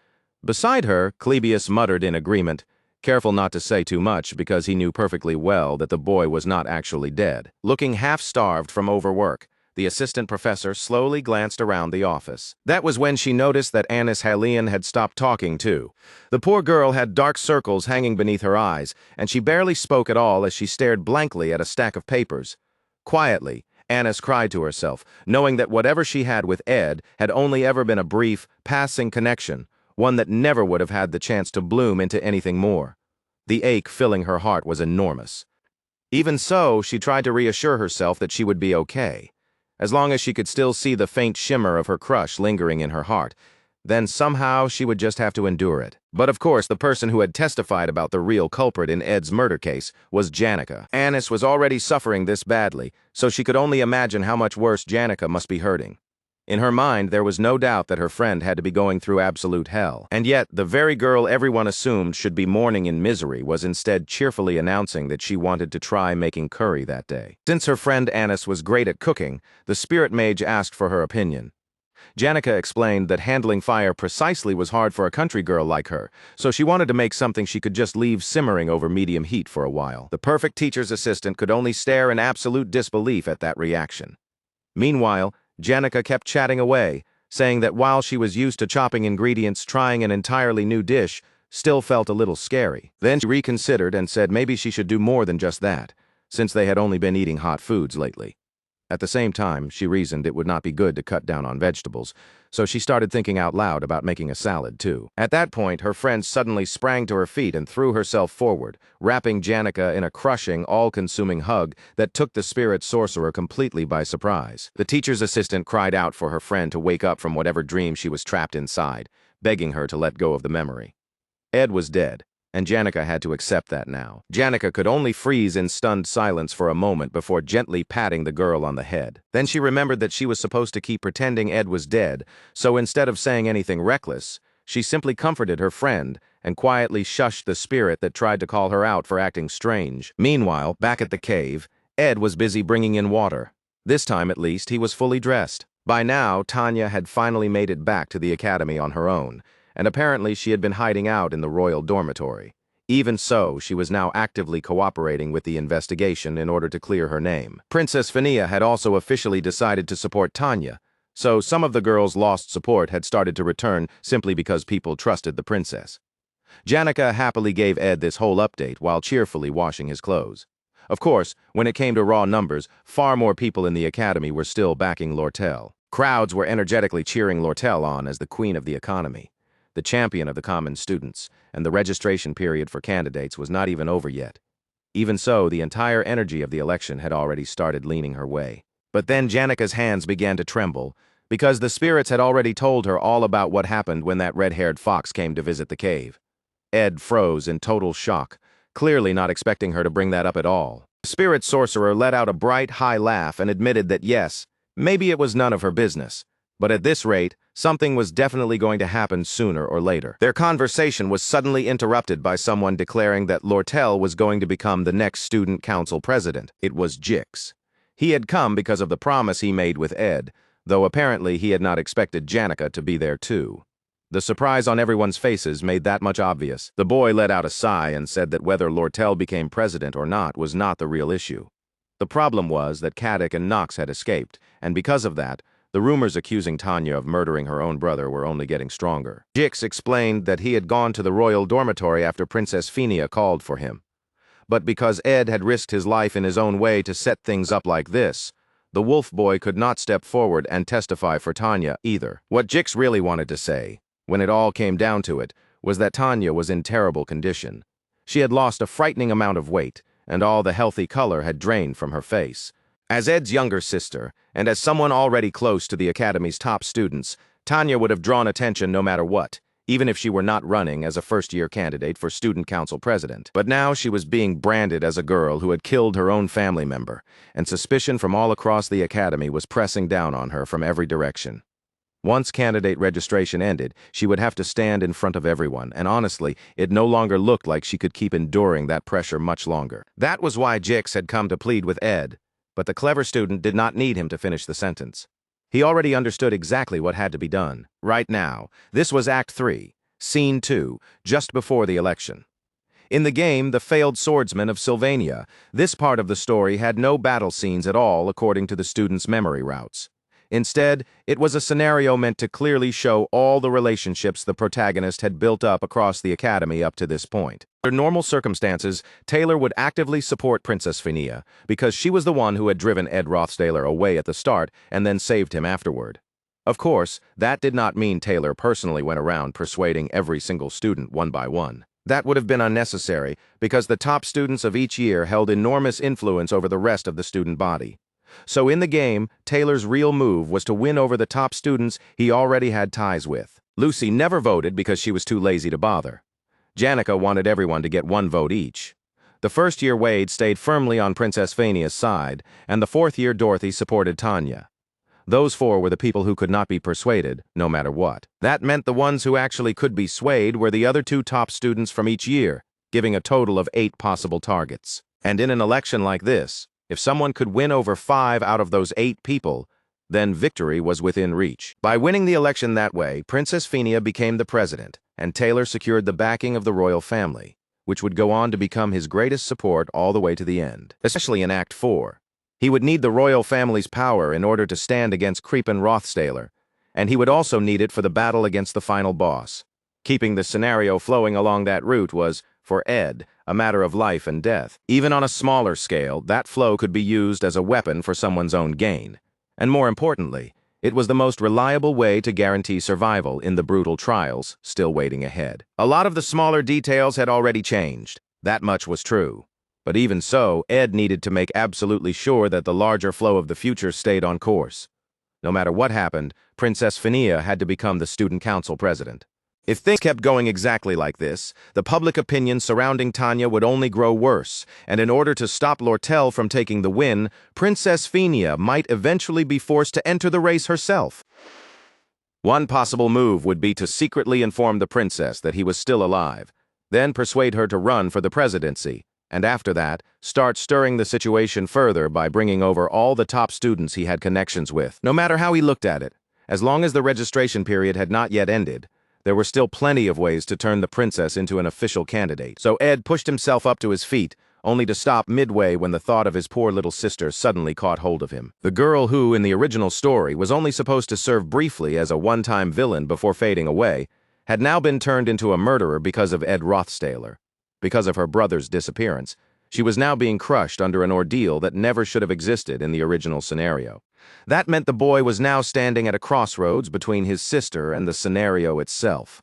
A: Beside her, Clebius muttered in agreement, careful not to say too much because he knew perfectly well that the boy was not actually dead. Looking half-starved from overwork, the assistant professor slowly glanced around the office. That was when she noticed that Anis Hallian had stopped talking too. The poor girl had dark circles hanging beneath her eyes, and she barely spoke at all as she stared blankly at a stack of papers. Quietly, Anis cried to herself, knowing that whatever she had with Ed had only ever been a brief, passing connection, one that never would have had the chance to bloom into anything more. The ache filling her heart was enormous. Even so, she tried to reassure herself that she would be okay. As long as she could still see the faint shimmer of her crush lingering in her heart, then somehow she would just have to endure it. But of course, the person who had testified about the real culprit in Ed's murder case was Janica. Anis was already suffering this badly, so she could only imagine how much worse Janica must be hurting. In her mind, there was no doubt that her friend had to be going through absolute hell. And yet, the very girl everyone assumed should be mourning in misery was instead cheerfully announcing that she wanted to try making curry that day. Since her friend Anis was great at cooking, the spirit mage asked for her opinion. Janica explained that handling fire precisely was hard for a country girl like her, so she wanted to make something she could just leave simmering over medium heat for a while. The perfect teacher's assistant could only stare in absolute disbelief at that reaction. Meanwhile, Janica kept chatting away, saying that while she was used to chopping ingredients, trying an entirely new dish still felt a little scary. Then she reconsidered and said maybe she should do more than just that, since they had only been eating hot foods lately. At the same time, she reasoned it would not be good to cut down on vegetables, so she started thinking out loud about making a salad too. At that point, her friend suddenly sprang to her feet and threw herself forward, wrapping Janica in a crushing, all-consuming hug that took the spirit sorcerer completely by surprise. The teacher's assistant cried out for her friend to wake up from whatever dream she was trapped inside, begging her to let go of the memory. Ed was dead, and Janica had to accept that now. Janica could only freeze in stunned silence for a moment before gently patting the girl on the head. Then she remembered that she was supposed to keep pretending Ed was dead, so instead of saying anything reckless, she simply comforted her friend and quietly shushed the spirit that tried to call her out for acting strange. Meanwhile, back at the cave, Ed was busy bringing in water. This time, at least, he was fully dressed. By now, Tanya had finally made it back to the academy on her own, and apparently she had been hiding out in the royal dormitory. Even so, she was now actively cooperating with the investigation in order to clear her name. Princess Phineas had also officially decided to support Tanya, so some of the girls' lost support had started to return simply because people trusted the princess. Janica happily gave Ed this whole update while cheerfully washing his clothes. Of course, when it came to raw numbers, far more people in the academy were still backing Lortel. Crowds were energetically cheering Lortel on as the queen of the economy, the champion of the common students, and the registration period for candidates was not even over yet. Even so, the entire energy of the election had already started leaning her way. But then Janica's hands began to tremble, because the spirits had already told her all about what happened when that red-haired fox came to visit the cave. Ed froze in total shock, clearly not expecting her to bring that up at all. The spirit sorcerer let out a bright, high laugh and admitted that yes, maybe it was none of her business, but at this rate, something was definitely going to happen sooner or later. Their conversation was suddenly interrupted by someone declaring that Lortel was going to become the next student council president. It was Jix. He had come because of the promise he made with Ed, though apparently he had not expected Janica to be there too. The surprise on everyone's faces made that much obvious. The boy let out a sigh and said that whether Lortel became president or not was not the real issue. The problem was that Caddick and Knox had escaped, and because of that, the rumors accusing Tanya of murdering her own brother were only getting stronger. Jix explained that he had gone to the royal dormitory after Princess Phineas called for him. But because Ed had risked his life in his own way to set things up like this, the wolf boy could not step forward and testify for Tanya either. What Jix really wanted to say, when it all came down to it, was that Tanya was in terrible condition. She had lost a frightening amount of weight, and all the healthy color had drained from her face. As Ed's younger sister, and as someone already close to the academy's top students, Tanya would have drawn attention no matter what, even if she were not running as a first-year candidate for student council president. But now she was being branded as a girl who had killed her own family member, and suspicion from all across the academy was pressing down on her from every direction. Once candidate registration ended, she would have to stand in front of everyone, and honestly, it no longer looked like she could keep enduring that pressure much longer. That was why Jix had come to plead with Ed, but the clever student did not need him to finish the sentence. He already understood exactly what had to be done. Right now, this was Act 3, Scene 2, just before the election. In the game, The Failed Swordsman of Sylvania, this part of the story had no battle scenes at all according to the students' memory routes. Instead, it was a scenario meant to clearly show all the relationships the protagonist had built up across the academy up to this point. Under normal circumstances, Taylor would actively support Princess Phineas because she was the one who had driven Ed Rothsdaler away at the start and then saved him afterward. Of course, that did not mean Taylor personally went around persuading every single student one by one. That would have been unnecessary because the top students of each year held enormous influence over the rest of the student body. So in the game, Taylor's real move was to win over the top students he already had ties with. Lucy never voted because she was too lazy to bother. Janica wanted everyone to get one vote each. The first-year Wade stayed firmly on Princess Phineas' side, and the fourth-year Dorothy supported Tanya. Those four were the people who could not be persuaded, no matter what. That meant the ones who actually could be swayed were the other two top students from each year, giving a total of 8 possible targets. And in an election like this, if someone could win over 5 out of those 8 people, then victory was within reach. By winning the election that way, Princess Phineas became the president, and Taylor secured the backing of the royal family, which would go on to become his greatest support all the way to the end, especially in Act 4. He would need the royal family's power in order to stand against Creepin' Rothsdaler, and he would also need it for the battle against the final boss. Keeping the scenario flowing along that route was, for Ed, a matter of life and death. Even on a smaller scale, that flow could be used as a weapon for someone's own gain. And more importantly, it was the most reliable way to guarantee survival in the brutal trials still waiting ahead. A lot of the smaller details had already changed. That much was true. But even so, Ed needed to make absolutely sure that the larger flow of the future stayed on course. No matter what happened, Princess Phineas had to become the student council president. If things kept going exactly like this, the public opinion surrounding Tanya would only grow worse, and in order to stop Lortel from taking the win, Princess Phineas might eventually be forced to enter the race herself. One possible move would be to secretly inform the princess that he was still alive, then persuade her to run for the presidency, and after that, start stirring the situation further by bringing over all the top students he had connections with. No matter how he looked at it, as long as the registration period had not yet ended, There were still plenty of ways to turn the princess into an official candidate. So Ed pushed himself up to his feet, only to stop midway when the thought of his poor little sister suddenly caught hold of him. The girl who, in the original story, was only supposed to serve briefly as a one-time villain before fading away, had now been turned into a murderer because of Ed Rothstaler. Because of her brother's disappearance, she was now being crushed under an ordeal that never should have existed in the original scenario. That meant the boy was now standing at a crossroads between his sister and the scenario itself.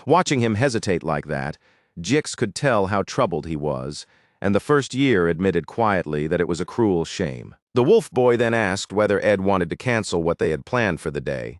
A: Watching him hesitate like that, Jix could tell how troubled he was, and the first year admitted quietly that it was a cruel shame. The wolf boy then asked whether Ed wanted to cancel what they had planned for the day,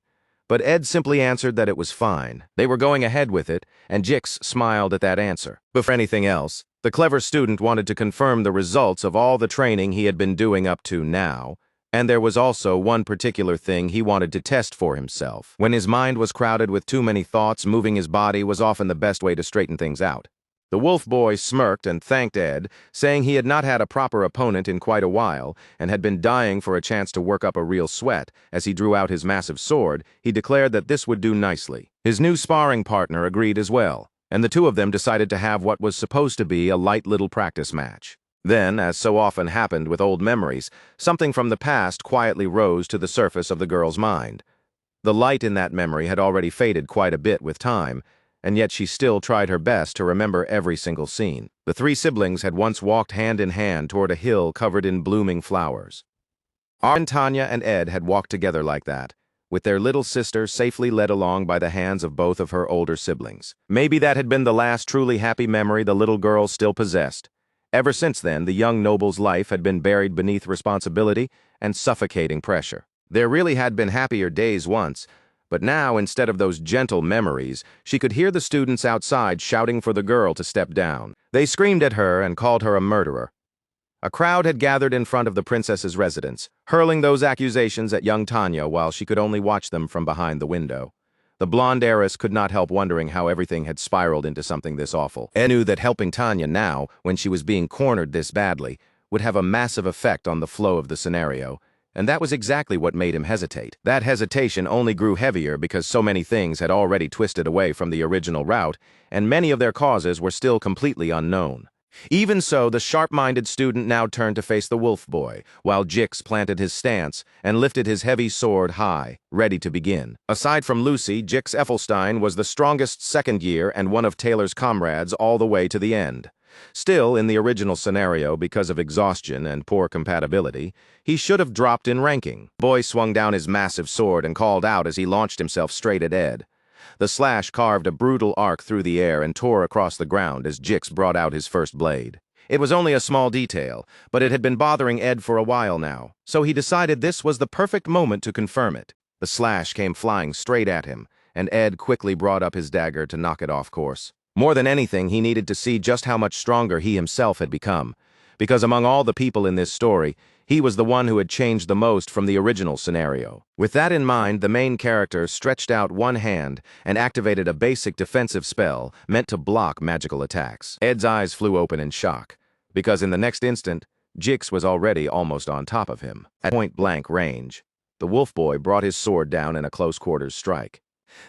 A: but Ed simply answered that it was fine. They were going ahead with it, and Jix smiled at that answer. Before anything else, the clever student wanted to confirm the results of all the training he had been doing up to now, and there was also one particular thing he wanted to test for himself. When his mind was crowded with too many thoughts, moving his body was often the best way to straighten things out. The wolf boy smirked and thanked Ed, saying he had not had a proper opponent in quite a while and had been dying for a chance to work up a real sweat. As he drew out his massive sword, he declared that this would do nicely. His new sparring partner agreed as well, and the two of them decided to have what was supposed to be a light little practice match. Then, as so often happened with old memories, something from the past quietly rose to the surface of the girl's mind. The light in that memory had already faded quite a bit with time, and yet she still tried her best to remember every single scene. The three siblings had once walked hand in hand toward a hill covered in blooming flowers. Tanya and Ed had walked together like that, with their little sister safely led along by the hands of both of her older siblings. Maybe that had been the last truly happy memory the little girl still possessed. Ever since then, the young noble's life had been buried beneath responsibility and suffocating pressure. There really had been happier days once, but now, instead of those gentle memories, she could hear the students outside shouting for the girl to step down. They screamed at her and called her a murderer. A crowd had gathered in front of the princess's residence, hurling those accusations at young Tanya while she could only watch them from behind the window. The blonde heiress could not help wondering how everything had spiraled into something this awful. Ed knew that helping Tanya now, when she was being cornered this badly, would have a massive effect on the flow of the scenario, and that was exactly what made him hesitate. That hesitation only grew heavier because so many things had already twisted away from the original route, and many of their causes were still completely unknown. Even so, the sharp-minded student now turned to face the wolf boy, while Jix planted his stance and lifted his heavy sword high, ready to begin. Aside from Lucy, Jix Effelstein was the strongest second year and one of Taylor's comrades all the way to the end. Still, in the original scenario, because of exhaustion and poor compatibility, he should have dropped in ranking. The boy swung down his massive sword and called out as he launched himself straight at Ed. The slash carved a brutal arc through the air and tore across the ground as Jix brought out his first blade. It was only a small detail, but it had been bothering Ed for a while now, so he decided this was the perfect moment to confirm it. The slash came flying straight at him, and Ed quickly brought up his dagger to knock it off course. More than anything, he needed to see just how much stronger he himself had become, because among all the people in this story, he was the one who had changed the most from the original scenario. With that in mind, the main character stretched out one hand and activated a basic defensive spell meant to block magical attacks. Ed's eyes flew open in shock, because in the next instant, Jix was already almost on top of him. At point-blank range, the wolf boy brought his sword down in a close-quarters strike.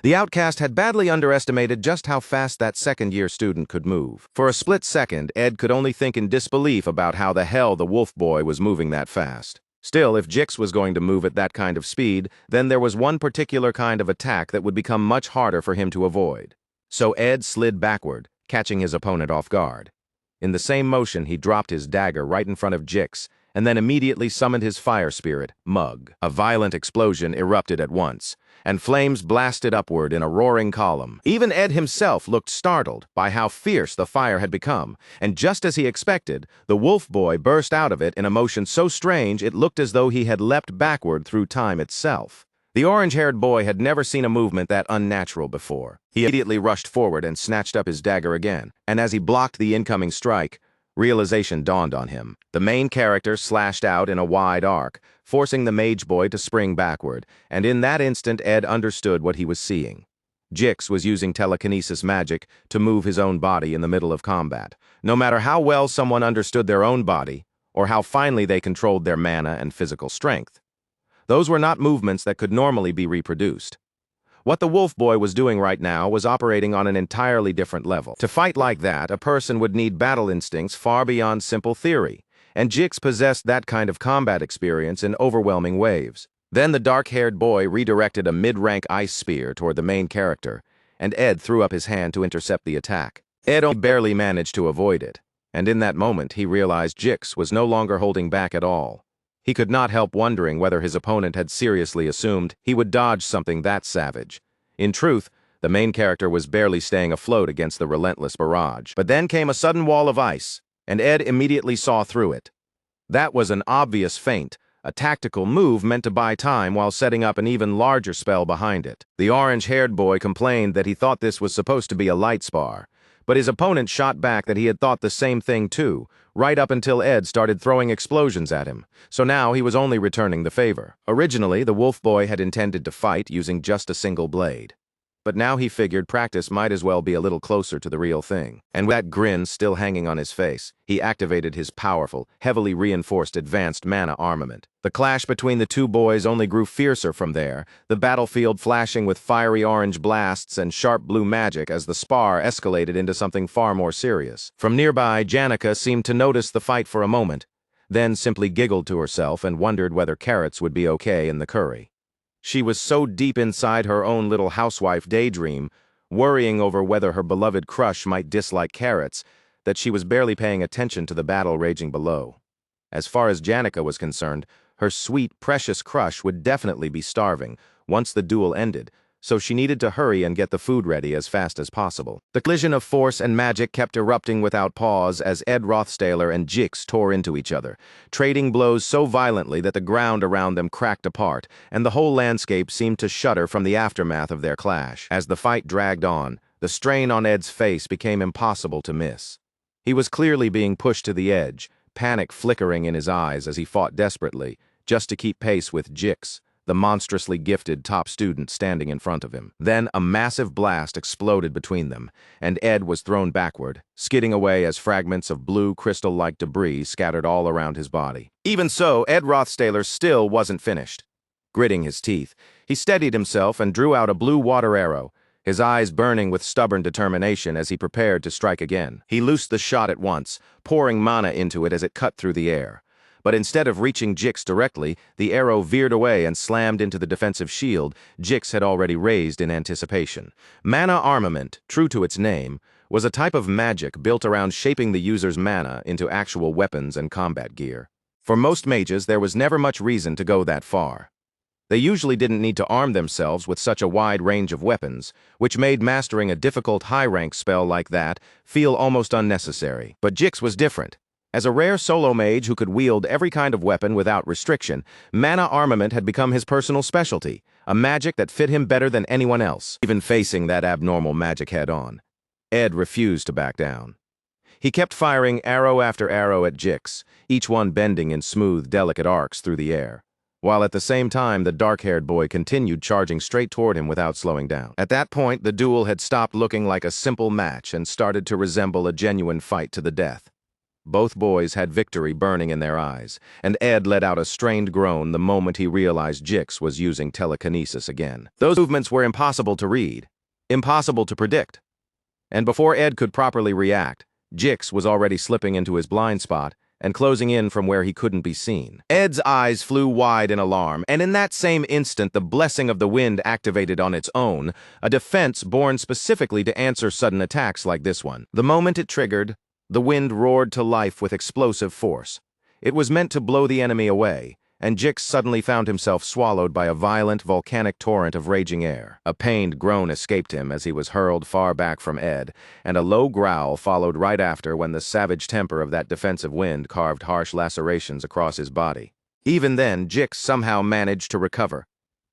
A: The outcast had badly underestimated just how fast that second-year student could move. For a split second, Ed could only think in disbelief about how the hell the wolf boy was moving that fast. Still, if Jix was going to move at that kind of speed, then there was one particular kind of attack that would become much harder for him to avoid. So Ed slid backward, catching his opponent off guard. In the same motion, he dropped his dagger right in front of Jix, and then immediately summoned his fire spirit, Mug. A violent explosion erupted at once, and flames blasted upward in a roaring column. Even Ed himself looked startled by how fierce the fire had become, and just as he expected, the wolf boy burst out of it in a motion so strange it looked as though he had leapt backward through time itself. The orange-haired boy had never seen a movement that unnatural before. He immediately rushed forward and snatched up his dagger again, and as he blocked the incoming strike, realization dawned on him. The main character slashed out in a wide arc, forcing the mage boy to spring backward, and in that instant Ed understood what he was seeing. Jix was using telekinesis magic to move his own body in the middle of combat. No matter how well someone understood their own body, or how finely they controlled their mana and physical strength, those were not movements that could normally be reproduced. What the wolf boy was doing right now was operating on an entirely different level. To fight like that, a person would need battle instincts far beyond simple theory, and Jix possessed that kind of combat experience in overwhelming waves. Then the dark-haired boy redirected a mid-rank ice spear toward the main character, and Ed threw up his hand to intercept the attack. Ed only barely managed to avoid it, and in that moment he realized Jix was no longer holding back at all. He could not help wondering whether his opponent had seriously assumed he would dodge something that savage. In truth, the main character was barely staying afloat against the relentless barrage. But then came a sudden wall of ice, and Ed immediately saw through it. That was an obvious feint, a tactical move meant to buy time while setting up an even larger spell behind it. The orange-haired boy complained that he thought this was supposed to be a light spar, but his opponent shot back that he had thought the same thing too, right up until Ed started throwing explosions at him, so now he was only returning the favor. Originally, the wolf boy had intended to fight using just a single blade, but now he figured practice might as well be a little closer to the real thing. And with that grin still hanging on his face, he activated his powerful, heavily reinforced advanced mana armament. The clash between the two boys only grew fiercer from there, the battlefield flashing with fiery orange blasts and sharp blue magic as the spar escalated into something far more serious. From nearby, Janica seemed to notice the fight for a moment, then simply giggled to herself and wondered whether carrots would be okay in the curry. She was so deep inside her own little housewife daydream, worrying over whether her beloved crush might dislike carrots, that she was barely paying attention to the battle raging below. As far as Janica was concerned, her sweet, precious crush would definitely be starving once the duel ended, so she needed to hurry and get the food ready as fast as possible. The collision of force and magic kept erupting without pause as Ed Rothstaler and Jix tore into each other, trading blows so violently that the ground around them cracked apart, and the whole landscape seemed to shudder from the aftermath of their clash. As the fight dragged on, the strain on Ed's face became impossible to miss. He was clearly being pushed to the edge, panic flickering in his eyes as he fought desperately, just to keep pace with Jix, the monstrously gifted top student standing in front of him. Then a massive blast exploded between them, and Ed was thrown backward, skidding away as fragments of blue crystal-like debris scattered all around his body. Even so, Ed Rothstaler still wasn't finished. Gritting his teeth, he steadied himself and drew out a blue water arrow, his eyes burning with stubborn determination as he prepared to strike again. He loosed the shot at once, pouring mana into it as it cut through the air. But instead of reaching Jix directly, the arrow veered away and slammed into the defensive shield Jix had already raised in anticipation. Mana armament, true to its name, was a type of magic built around shaping the user's mana into actual weapons and combat gear. For most mages, there was never much reason to go that far. They usually didn't need to arm themselves with such a wide range of weapons, which made mastering a difficult high-rank spell like that feel almost unnecessary. But Jix was different. As a rare solo mage who could wield every kind of weapon without restriction, mana armament had become his personal specialty, a magic that fit him better than anyone else, even facing that abnormal magic head-on. Ed refused to back down. He kept firing arrow after arrow at Jix, each one bending in smooth, delicate arcs through the air, while at the same time the dark-haired boy continued charging straight toward him without slowing down. At that point, the duel had stopped looking like a simple match and started to resemble a genuine fight to the death. Both boys had victory burning in their eyes, and Ed let out a strained groan the moment he realized Jix was using telekinesis again. Those movements were impossible to read, impossible to predict. And before Ed could properly react, Jix was already slipping into his blind spot and closing in from where he couldn't be seen. Ed's eyes flew wide in alarm, and in that same instant the blessing of the wind activated on its own, a defense born specifically to answer sudden attacks like this one. The moment it triggered, the wind roared to life with explosive force. It was meant to blow the enemy away, and Jix suddenly found himself swallowed by a violent volcanic torrent of raging air. A pained groan escaped him as he was hurled far back from Ed, and a low growl followed right after when the savage temper of that defensive wind carved harsh lacerations across his body. Even then, Jix somehow managed to recover.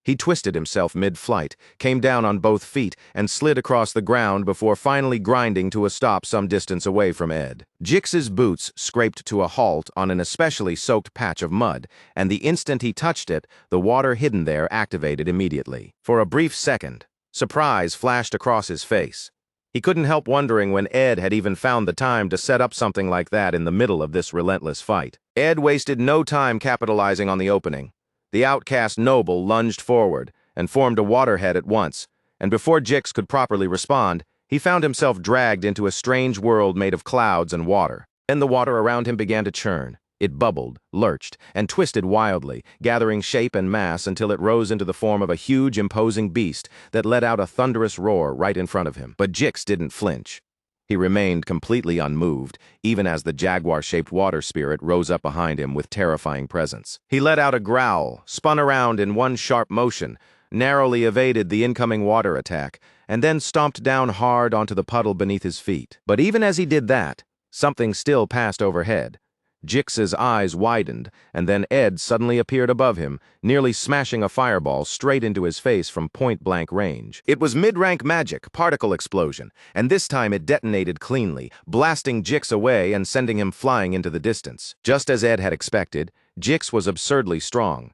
A: He twisted himself mid-flight, came down on both feet, and slid across the ground before finally grinding to a stop some distance away from Ed. Jix's boots scraped to a halt on an especially soaked patch of mud, and the instant he touched it, the water hidden there activated immediately. For a brief second, surprise flashed across his face. He couldn't help wondering when Ed had even found the time to set up something like that in the middle of this relentless fight. Ed wasted no time capitalizing on the opening. The outcast noble lunged forward and formed a waterhead at once, and before Jix could properly respond, he found himself dragged into a strange world made of clouds and water. Then the water around him began to churn. It bubbled, lurched, and twisted wildly, gathering shape and mass until it rose into the form of a huge, imposing beast that let out a thunderous roar right in front of him. But Jix didn't flinch. He remained completely unmoved, even as the jaguar-shaped water spirit rose up behind him with terrifying presence. He let out a growl, spun around in one sharp motion, narrowly evaded the incoming water attack, and then stomped down hard onto the puddle beneath his feet. But even as he did that, something still passed overhead. Jix's eyes widened, and then Ed suddenly appeared above him, nearly smashing a fireball straight into his face from point-blank range. It was mid-rank magic, particle explosion, and this time it detonated cleanly, blasting Jix away and sending him flying into the distance. Just as Ed had expected, Jix was absurdly strong.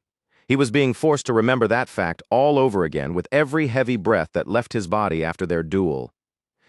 A: He was being forced to remember that fact all over again with every heavy breath that left his body after their duel.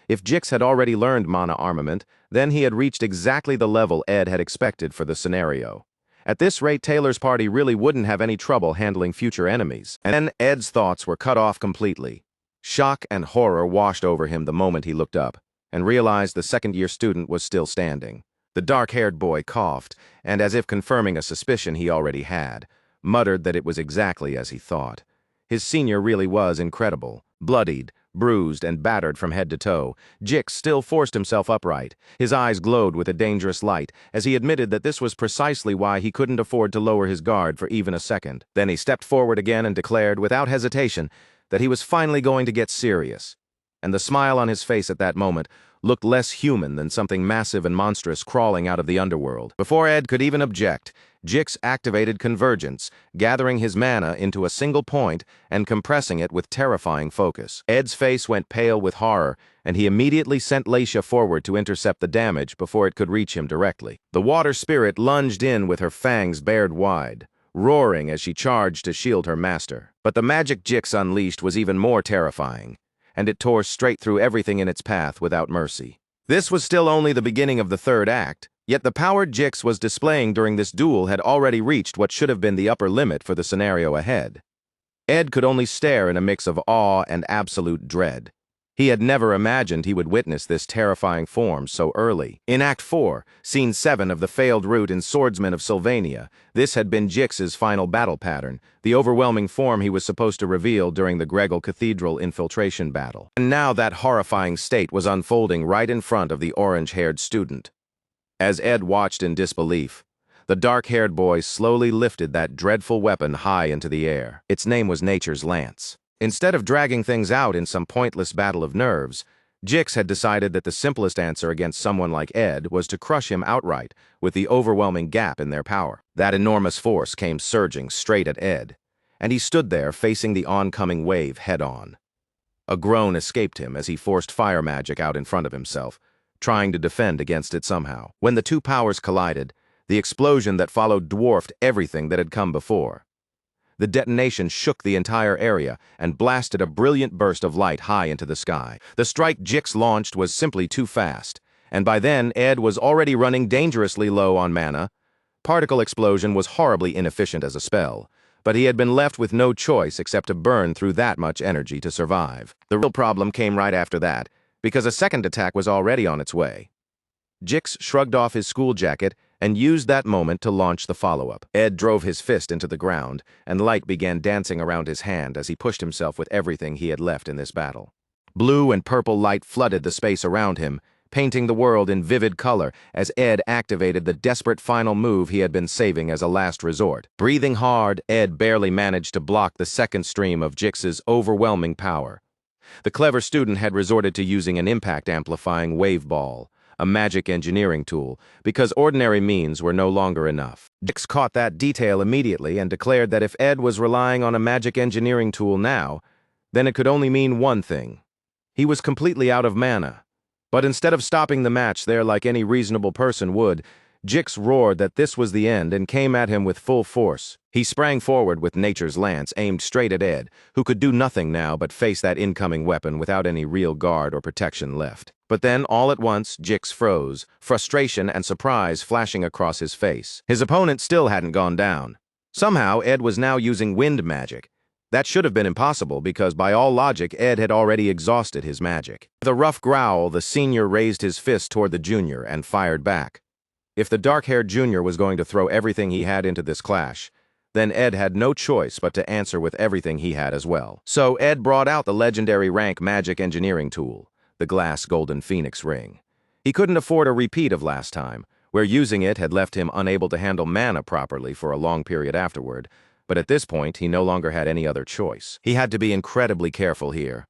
A: If Jix had already learned mana armament, then he had reached exactly the level Ed had expected for the scenario. At this rate, Taylor's party really wouldn't have any trouble handling future enemies. And then Ed's thoughts were cut off completely. Shock and horror washed over him the moment he looked up, and realized the second-year student was still standing. The dark-haired boy coughed, and as if confirming a suspicion he already had, muttered that it was exactly as he thought. His senior really was incredible. Bloodied, bruised, and battered from head to toe, Jix still forced himself upright. His eyes glowed with a dangerous light as he admitted that this was precisely why he couldn't afford to lower his guard for even a second. Then he stepped forward again and declared, without hesitation, that he was finally going to get serious. And the smile on his face at that moment looked less human than something massive and monstrous crawling out of the underworld. Before Ed could even object, Jix activated Convergence, gathering his mana into a single point and compressing it with terrifying focus. Ed's face went pale with horror, and he immediately sent Laisha forward to intercept the damage before it could reach him directly. The water spirit lunged in with her fangs bared wide, roaring as she charged to shield her master. But the magic Jix unleashed was even more terrifying, and it tore straight through everything in its path without mercy. This was still only the beginning of the third act, yet the power Jix was displaying during this duel had already reached what should have been the upper limit for the scenario ahead. Ed could only stare in a mix of awe and absolute dread. He had never imagined he would witness this terrifying form so early. In Act 4, Scene 7 of the failed route in Swordsman of Sylvania, this had been Jix's final battle pattern, the overwhelming form he was supposed to reveal during the Gregel Cathedral infiltration battle. And now that horrifying state was unfolding right in front of the orange-haired student. As Ed watched in disbelief, the dark-haired boy slowly lifted that dreadful weapon high into the air. Its name was Nature's Lance. Instead of dragging things out in some pointless battle of nerves, Jix had decided that the simplest answer against someone like Ed was to crush him outright with the overwhelming gap in their power. That enormous force came surging straight at Ed, and he stood there facing the oncoming wave head-on. A groan escaped him as he forced fire magic out in front of himself, trying to defend against it somehow. When the two powers collided, the explosion that followed dwarfed everything that had come before. The detonation shook the entire area and blasted a brilliant burst of light high into the sky. The strike Jix launched was simply too fast, and by then Ed was already running dangerously low on mana. Particle explosion was horribly inefficient as a spell, but he had been left with no choice except to burn through that much energy to survive. The real problem came right after that, because a second attack was already on its way. Jix shrugged off his school jacket and used that moment to launch the follow-up. Ed drove his fist into the ground, and light began dancing around his hand as he pushed himself with everything he had left in this battle. Blue and purple light flooded the space around him, painting the world in vivid color as Ed activated the desperate final move he had been saving as a last resort. Breathing hard, Ed barely managed to block the second stream of Jix's overwhelming power. The clever student had resorted to using an impact-amplifying wave ball, a magic engineering tool, because ordinary means were no longer enough. Jix caught that detail immediately and declared that if Ed was relying on a magic engineering tool now, then it could only mean one thing. He was completely out of mana. But instead of stopping the match there like any reasonable person would, Jix roared that this was the end and came at him with full force. He sprang forward with Nature's Lance aimed straight at Ed, who could do nothing now but face that incoming weapon without any real guard or protection left. But then, all at once, Jix froze, frustration and surprise flashing across his face. His opponent still hadn't gone down. Somehow, Ed was now using wind magic. That should have been impossible because by all logic, Ed had already exhausted his magic. With a rough growl, the senior raised his fist toward the junior and fired back. If the dark-haired junior was going to throw everything he had into this clash, then Ed had no choice but to answer with everything he had as well. So Ed brought out the legendary rank magic engineering tool, the glass golden phoenix ring. He couldn't afford a repeat of last time, where using it had left him unable to handle mana properly for a long period afterward, but at this point he no longer had any other choice. He had to be incredibly careful here.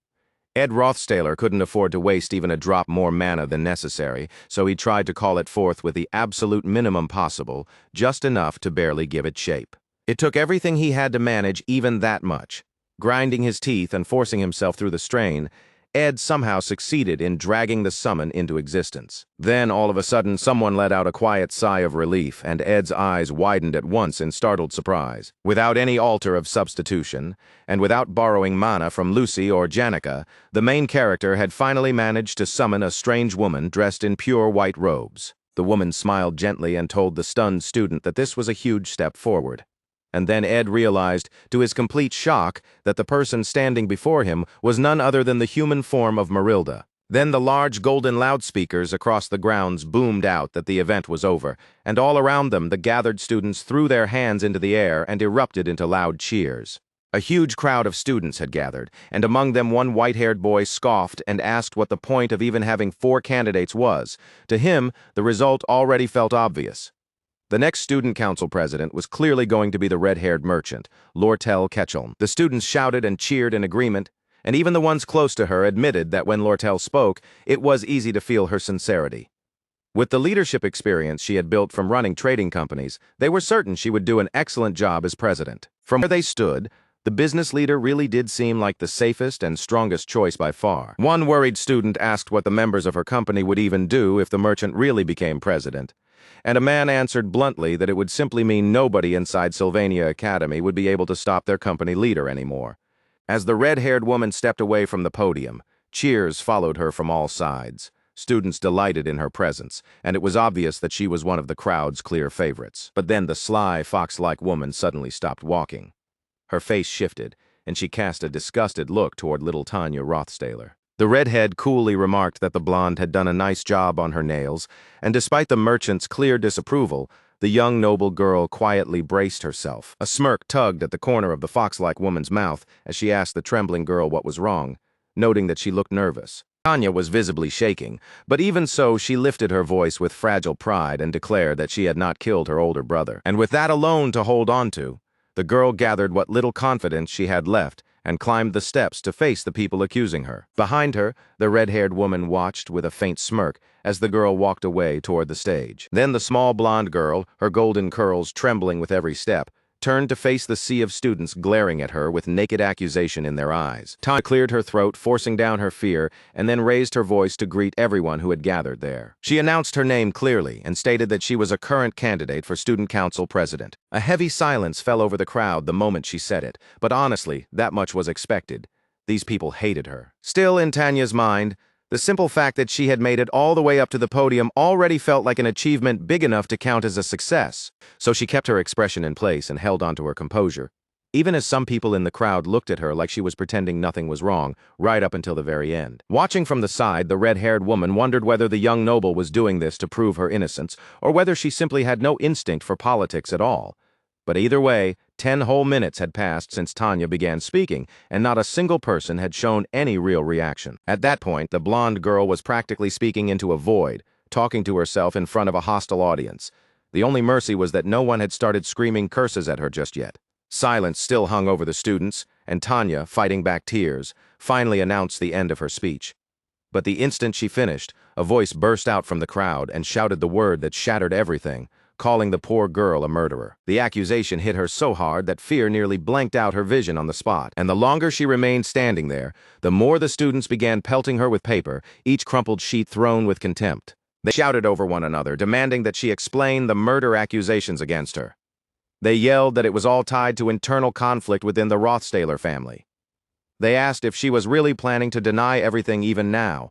A: Ed Rothstaler couldn't afford to waste even a drop more mana than necessary, so he tried to call it forth with the absolute minimum possible, just enough to barely give it shape. It took everything he had to manage even that much. Grinding his teeth and forcing himself through the strain, Ed somehow succeeded in dragging the summon into existence. Then, all of a sudden, someone let out a quiet sigh of relief, and Ed's eyes widened at once in startled surprise. Without any altar of substitution, and without borrowing mana from Lucy or Janica, the main character had finally managed to summon a strange woman dressed in pure white robes. The woman smiled gently and told the stunned student that this was a huge step forward. And then Ed realized, to his complete shock, that the person standing before him was none other than the human form of Marilda. Then the large golden loudspeakers across the grounds boomed out that the event was over, and all around them the gathered students threw their hands into the air and erupted into loud cheers. A huge crowd of students had gathered, and among them one white-haired boy scoffed and asked what the point of even having 4 candidates was. To him, the result already felt obvious. The next student council president was clearly going to be the red-haired merchant, Lortel Ketchum. The students shouted and cheered in agreement, and even the ones close to her admitted that when Lortel spoke, it was easy to feel her sincerity. With the leadership experience she had built from running trading companies, they were certain she would do an excellent job as president. From where they stood, the business leader really did seem like the safest and strongest choice by far. One worried student asked what the members of her company would even do if the merchant really became president, and a man answered bluntly that it would simply mean nobody inside Sylvania Academy would be able to stop their company leader anymore. As the red-haired woman stepped away from the podium, cheers followed her from all sides. Students delighted in her presence, and it was obvious that she was one of the crowd's clear favorites. But then the sly, fox-like woman suddenly stopped walking. Her face shifted, and she cast a disgusted look toward little Tanya Rothstaler. The redhead coolly remarked that the blonde had done a nice job on her nails, and despite the merchant's clear disapproval, the young noble girl quietly braced herself. A smirk tugged at the corner of the fox-like woman's mouth as she asked the trembling girl what was wrong, noting that she looked nervous. Tanya was visibly shaking, but even so she lifted her voice with fragile pride and declared that she had not killed her older brother. And with that alone to hold on to, the girl gathered what little confidence she had left and climbed the steps to face the people accusing her. Behind her, the red-haired woman watched with a faint smirk as the girl walked away toward the stage. Then the small blonde girl, her golden curls trembling with every step, turned to face the sea of students glaring at her with naked accusation in their eyes. Tanya cleared her throat, forcing down her fear, and then raised her voice to greet everyone who had gathered there. She announced her name clearly and stated that she was a current candidate for student council president. A heavy silence fell over the crowd the moment she said it, but honestly, that much was expected. These people hated her. Still, in Tanya's mind, the simple fact that she had made it all the way up to the podium already felt like an achievement big enough to count as a success. So she kept her expression in place and held onto her composure, even as some people in the crowd looked at her like she was pretending nothing was wrong, right up until the very end. Watching from the side, the red-haired woman wondered whether the young noble was doing this to prove her innocence, or whether she simply had no instinct for politics at all. But either way, 10 whole minutes had passed since Tanya began speaking, and not a single person had shown any real reaction. At that point, the blonde girl was practically speaking into a void, talking to herself in front of a hostile audience. The only mercy was that no one had started screaming curses at her just yet. Silence still hung over the students, and Tanya, fighting back tears, finally announced the end of her speech. But the instant she finished, a voice burst out from the crowd and shouted the word that shattered everything, calling the poor girl a murderer. The accusation hit her so hard that fear nearly blanked out her vision on the spot, and the longer she remained standing there, the more the students began pelting her with paper, each crumpled sheet thrown with contempt. They shouted over one another, demanding that she explain the murder accusations against her. They yelled that it was all tied to internal conflict within the Rothstaler family. They asked if she was really planning to deny everything even now.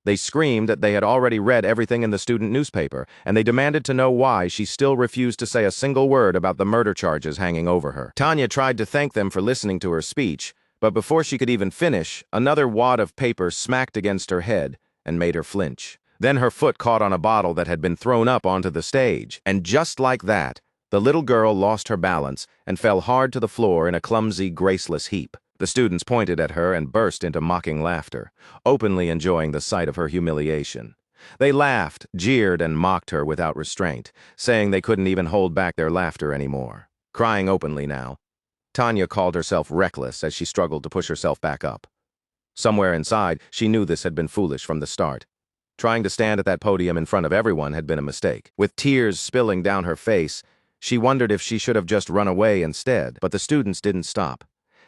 A: They screamed that they had already read everything in the student newspaper, and they demanded to know why she still refused to say a single word about the murder charges hanging over her. Tanya tried to thank them for listening to her speech, but before she could even finish, another wad of paper smacked against her head and made her flinch. Then her foot caught on a bottle that had been thrown up onto the stage, and just like that, the little girl lost her balance and fell hard to the floor in a clumsy, graceless heap. The students pointed at her and burst into mocking laughter, openly enjoying the sight of her humiliation. They laughed, jeered, and mocked her without restraint, saying they couldn't even hold back their laughter anymore. Crying openly now, Tanya called herself reckless as she struggled to push herself back up. Somewhere inside, she knew this had been foolish from the start. Trying to stand at that podium in front of everyone had been a mistake. With tears spilling down her face, she wondered if she should have just run away instead, but the students didn't stop.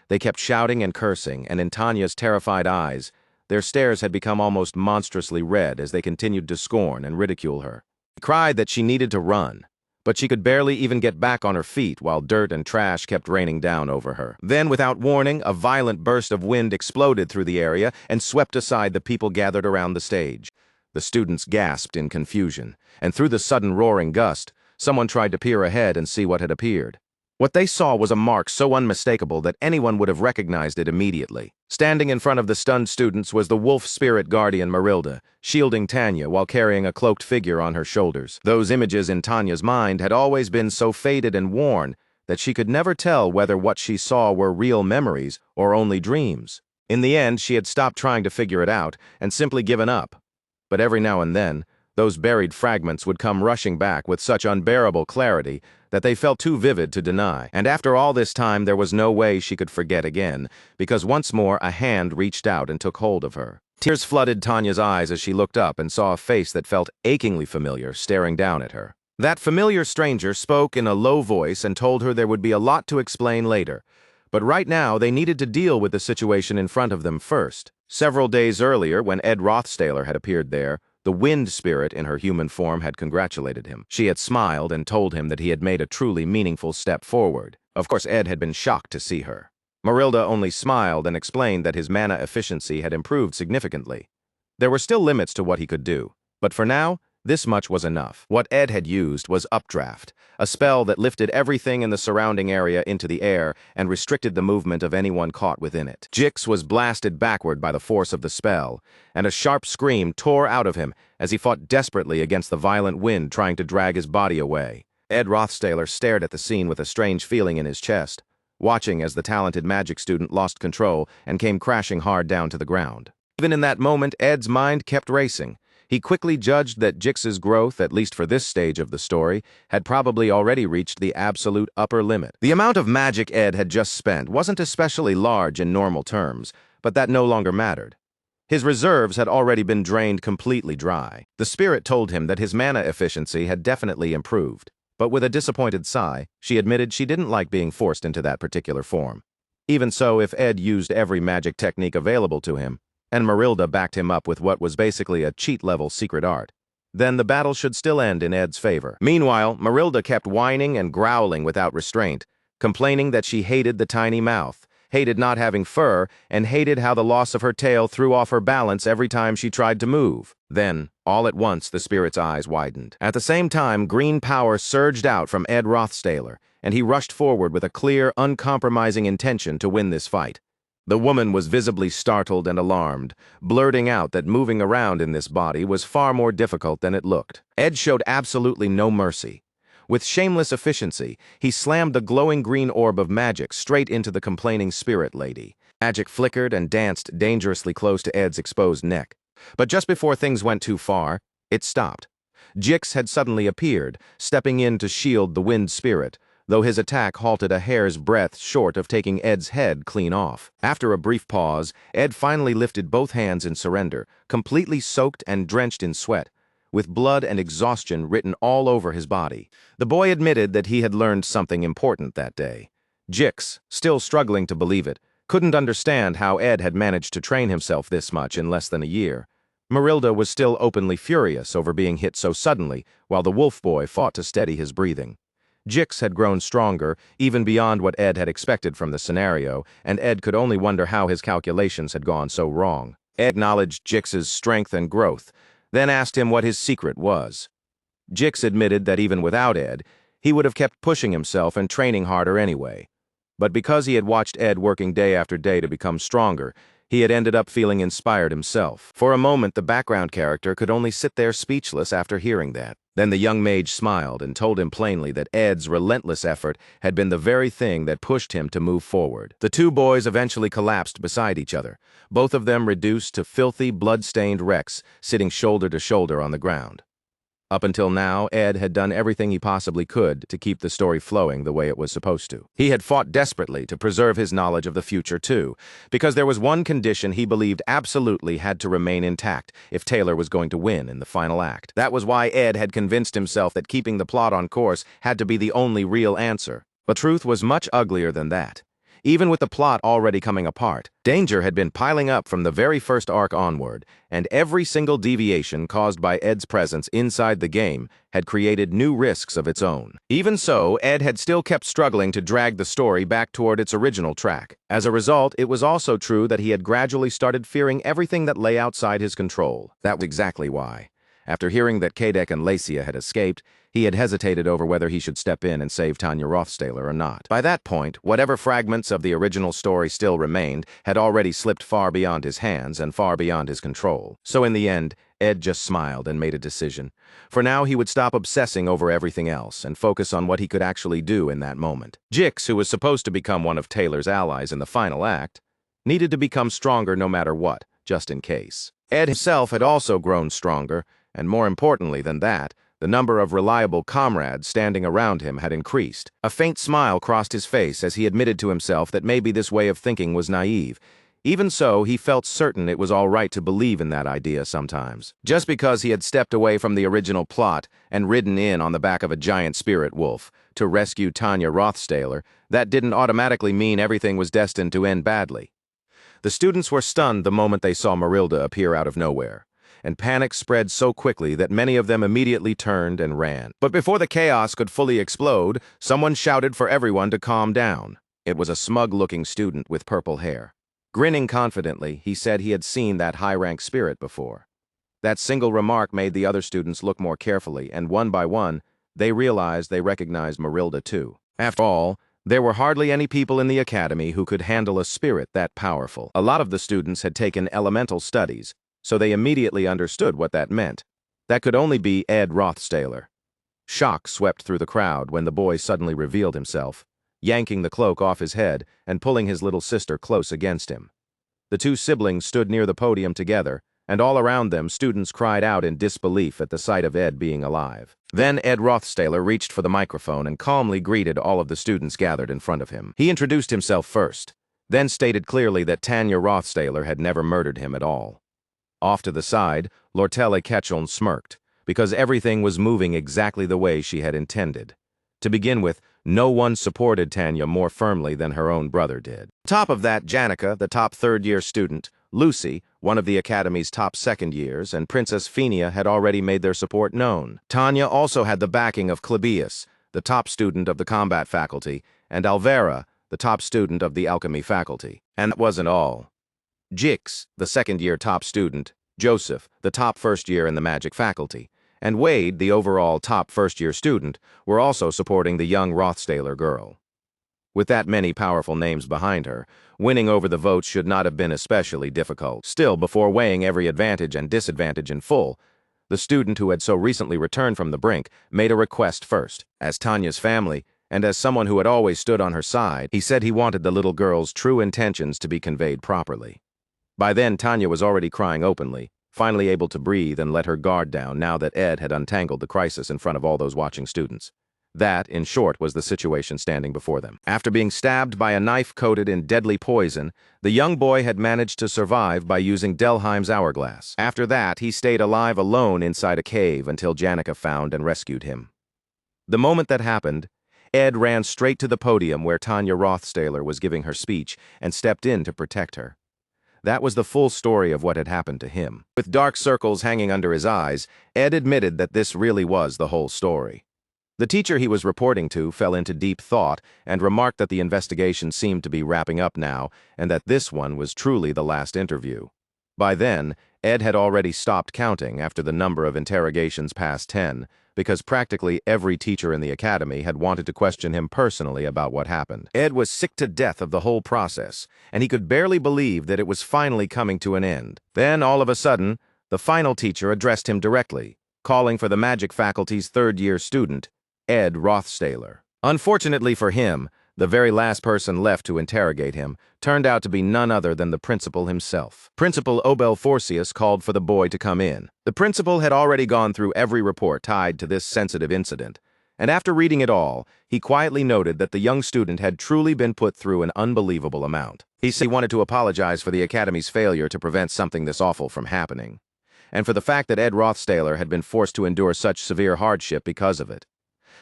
A: They kept shouting and cursing, and in Tanya's terrified eyes, their stares had become almost monstrously red as they continued to scorn and ridicule her. She cried that she needed to run, but she could barely even get back on her feet while dirt and trash kept raining down over her. Then, without warning, a violent burst of wind exploded through the area and swept aside the people gathered around the stage. The students gasped in confusion, and through the sudden roaring gust, someone tried to peer ahead and see what had appeared. What they saw was a mark so unmistakable that anyone would have recognized it immediately. Standing in front of the stunned students was the wolf spirit guardian Marilda, shielding Tanya while carrying a cloaked figure on her shoulders. Those images in Tanya's mind had always been so faded and worn that she could never tell whether what she saw were real memories or only dreams. In the end, she had stopped trying to figure it out and simply given up. But every now and then, those buried fragments would come rushing back with such unbearable clarity that they felt too vivid to deny. And after all this time, there was no way she could forget again, because once more a hand reached out and took hold of her. Tears flooded Tanya's eyes as she looked up and saw a face that felt achingly familiar staring down at her. That familiar stranger spoke in a low voice and told her there would be a lot to explain later. But right now, they needed to deal with the situation in front of them first. Several days earlier, when Ed Rothstaler had appeared there, the wind spirit in her human form had congratulated him. She had smiled and told him that he had made a truly meaningful step forward. Of course, Ed had been shocked to see her. Marilda only smiled and explained that his mana efficiency had improved significantly. There were still limits to what he could do, but for now, this much was enough. What Ed had used was Updraft, a spell that lifted everything in the surrounding area into the air and restricted the movement of anyone caught within it. Jix was blasted backward by the force of the spell, and a sharp scream tore out of him as he fought desperately against the violent wind trying to drag his body away. Ed Rothstaler stared at the scene with a strange feeling in his chest, watching as the talented magic student lost control and came crashing hard down to the ground. Even in that moment, Ed's mind kept racing. He quickly judged that Jix's growth, at least for this stage of the story, had probably already reached the absolute upper limit. The amount of magic Ed had just spent wasn't especially large in normal terms, but that no longer mattered. His reserves had already been drained completely dry. The spirit told him that his mana efficiency had definitely improved, but with a disappointed sigh, she admitted she didn't like being forced into that particular form. Even so, if Ed used every magic technique available to him, and Marilda backed him up with what was basically a cheat-level secret art, then the battle should still end in Ed's favor. Meanwhile, Marilda kept whining and growling without restraint, complaining that she hated the tiny mouth, hated not having fur, and hated how the loss of her tail threw off her balance every time she tried to move. Then, all at once, the spirit's eyes widened. At the same time, green power surged out from Ed Rothstaler, and he rushed forward with a clear, uncompromising intention to win this fight. The woman was visibly startled and alarmed, blurting out that moving around in this body was far more difficult than it looked. Ed showed absolutely no mercy. With shameless efficiency, he slammed the glowing green orb of magic straight into the complaining spirit lady. Magic flickered and danced dangerously close to Ed's exposed neck. But just before things went too far, it stopped. Jix had suddenly appeared, stepping in to shield the wind spirit, though his attack halted a hair's breadth short of taking Ed's head clean off. After a brief pause, Ed finally lifted both hands in surrender, completely soaked and drenched in sweat, with blood and exhaustion written all over his body. The boy admitted that he had learned something important that day. Jix, still struggling to believe it, couldn't understand how Ed had managed to train himself this much in less than a year. Marilda was still openly furious over being hit so suddenly, while the wolf boy fought to steady his breathing. Jix had grown stronger, even beyond what Ed had expected from the scenario, and Ed could only wonder how his calculations had gone so wrong. Ed acknowledged Jix's strength and growth, then asked him what his secret was. Jix admitted that even without Ed, he would have kept pushing himself and training harder anyway. But because he had watched Ed working day after day to become stronger, he had ended up feeling inspired himself. For a moment, the background character could only sit there speechless after hearing that. Then the young mage smiled and told him plainly that Ed's relentless effort had been the very thing that pushed him to move forward. The two boys eventually collapsed beside each other, both of them reduced to filthy, blood-stained wrecks, sitting shoulder to shoulder on the ground. Up until now, Ed had done everything he possibly could to keep the story flowing the way it was supposed to. He had fought desperately to preserve his knowledge of the future, too, because there was one condition he believed absolutely had to remain intact if Taylor was going to win in the final act. That was why Ed had convinced himself that keeping the plot on course had to be the only real answer. But truth was much uglier than that. Even with the plot already coming apart, danger had been piling up from the very first arc onward, and every single deviation caused by Ed's presence inside the game had created new risks of its own. Even so, Ed had still kept struggling to drag the story back toward its original track. As a result, it was also true that he had gradually started fearing everything that lay outside his control. That was exactly why. After hearing that Kadek and Lacia had escaped, he had hesitated over whether he should step in and save Tanya Rothstaler or not. By that point, whatever fragments of the original story still remained had already slipped far beyond his hands and far beyond his control. So in the end, Ed just smiled and made a decision. For now, he would stop obsessing over everything else and focus on what he could actually do in that moment. Jix, who was supposed to become one of Taylor's allies in the final act, needed to become stronger no matter what, just in case. Ed himself had also grown stronger, and more importantly than that, the number of reliable comrades standing around him had increased. A faint smile crossed his face as he admitted to himself that maybe this way of thinking was naive. Even so, he felt certain it was all right to believe in that idea sometimes. Just because he had stepped away from the original plot and ridden in on the back of a giant spirit wolf to rescue Tanya Rothstaler, that didn't automatically mean everything was destined to end badly. The students were stunned the moment they saw Marilda appear out of nowhere, and panic spread so quickly that many of them immediately turned and ran. But before the chaos could fully explode, someone shouted for everyone to calm down. It was a smug-looking student with purple hair. Grinning confidently, he said he had seen that high-rank spirit before. That single remark made the other students look more carefully, and one by one, they realized they recognized Marilda too. After all, there were hardly any people in the academy who could handle a spirit that powerful. A lot of the students had taken elemental studies, so they immediately understood what that meant. That could only be Ed Rothstaler. Shock swept through the crowd when the boy suddenly revealed himself, yanking the cloak off his head and pulling his little sister close against him. The two siblings stood near the podium together, and all around them students cried out in disbelief at the sight of Ed being alive. Then Ed Rothstaler reached for the microphone and calmly greeted all of the students gathered in front of him. He introduced himself first, then stated clearly that Tanya Rothstaler had never murdered him at all. Off to the side, Lortelle Ketchuln smirked, because everything was moving exactly the way she had intended. To begin with, no one supported Tanya more firmly than her own brother did. On top of that, Janica, the top third-year student, Lucy, one of the Academy's top second years, and Princess Phenia had already made their support known. Tanya also had the backing of Klebius, the top student of the combat faculty, and Alvera, the top student of the alchemy faculty. And that wasn't all. Jix, the second-year top student, Joseph, the top first-year in the magic faculty, and Wade, the overall top first-year student, were also supporting the young Rothstaler girl. With that many powerful names behind her, winning over the votes should not have been especially difficult. Still, before weighing every advantage and disadvantage in full, the student who had so recently returned from the brink made a request first. As Tanya's family, and as someone who had always stood on her side, he said he wanted the little girl's true intentions to be conveyed properly. By then, Tanya was already crying openly, finally able to breathe and let her guard down now that Ed had untangled the crisis in front of all those watching students. That, in short, was the situation standing before them. After being stabbed by a knife coated in deadly poison, the young boy had managed to survive by using Delheim's hourglass. After that, he stayed alive alone inside a cave until Janica found and rescued him. The moment that happened, Ed ran straight to the podium where Tanya Rothstaler was giving her speech and stepped in to protect her. That was the full story of what had happened to him. With dark circles hanging under his eyes, Ed admitted that this really was the whole story. The teacher he was reporting to fell into deep thought and remarked that the investigation seemed to be wrapping up now and that this one was truly the last interview. By then, Ed had already stopped counting after the number of interrogations passed 10, because practically every teacher in the academy had wanted to question him personally about what happened. Ed was sick to death of the whole process, and he could barely believe that it was finally coming to an end. Then, all of a sudden, the final teacher addressed him directly, calling for the magic faculty's third-year student, Ed Rothstailer. Unfortunately for him, the very last person left to interrogate him turned out to be none other than the principal himself. Principal Obel Forcius called for the boy to come in. The principal had already gone through every report tied to this sensitive incident, and after reading it all, he quietly noted that the young student had truly been put through an unbelievable amount. He said he wanted to apologize for the academy's failure to prevent something this awful from happening, and for the fact that Ed Rothstailer had been forced to endure such severe hardship because of it.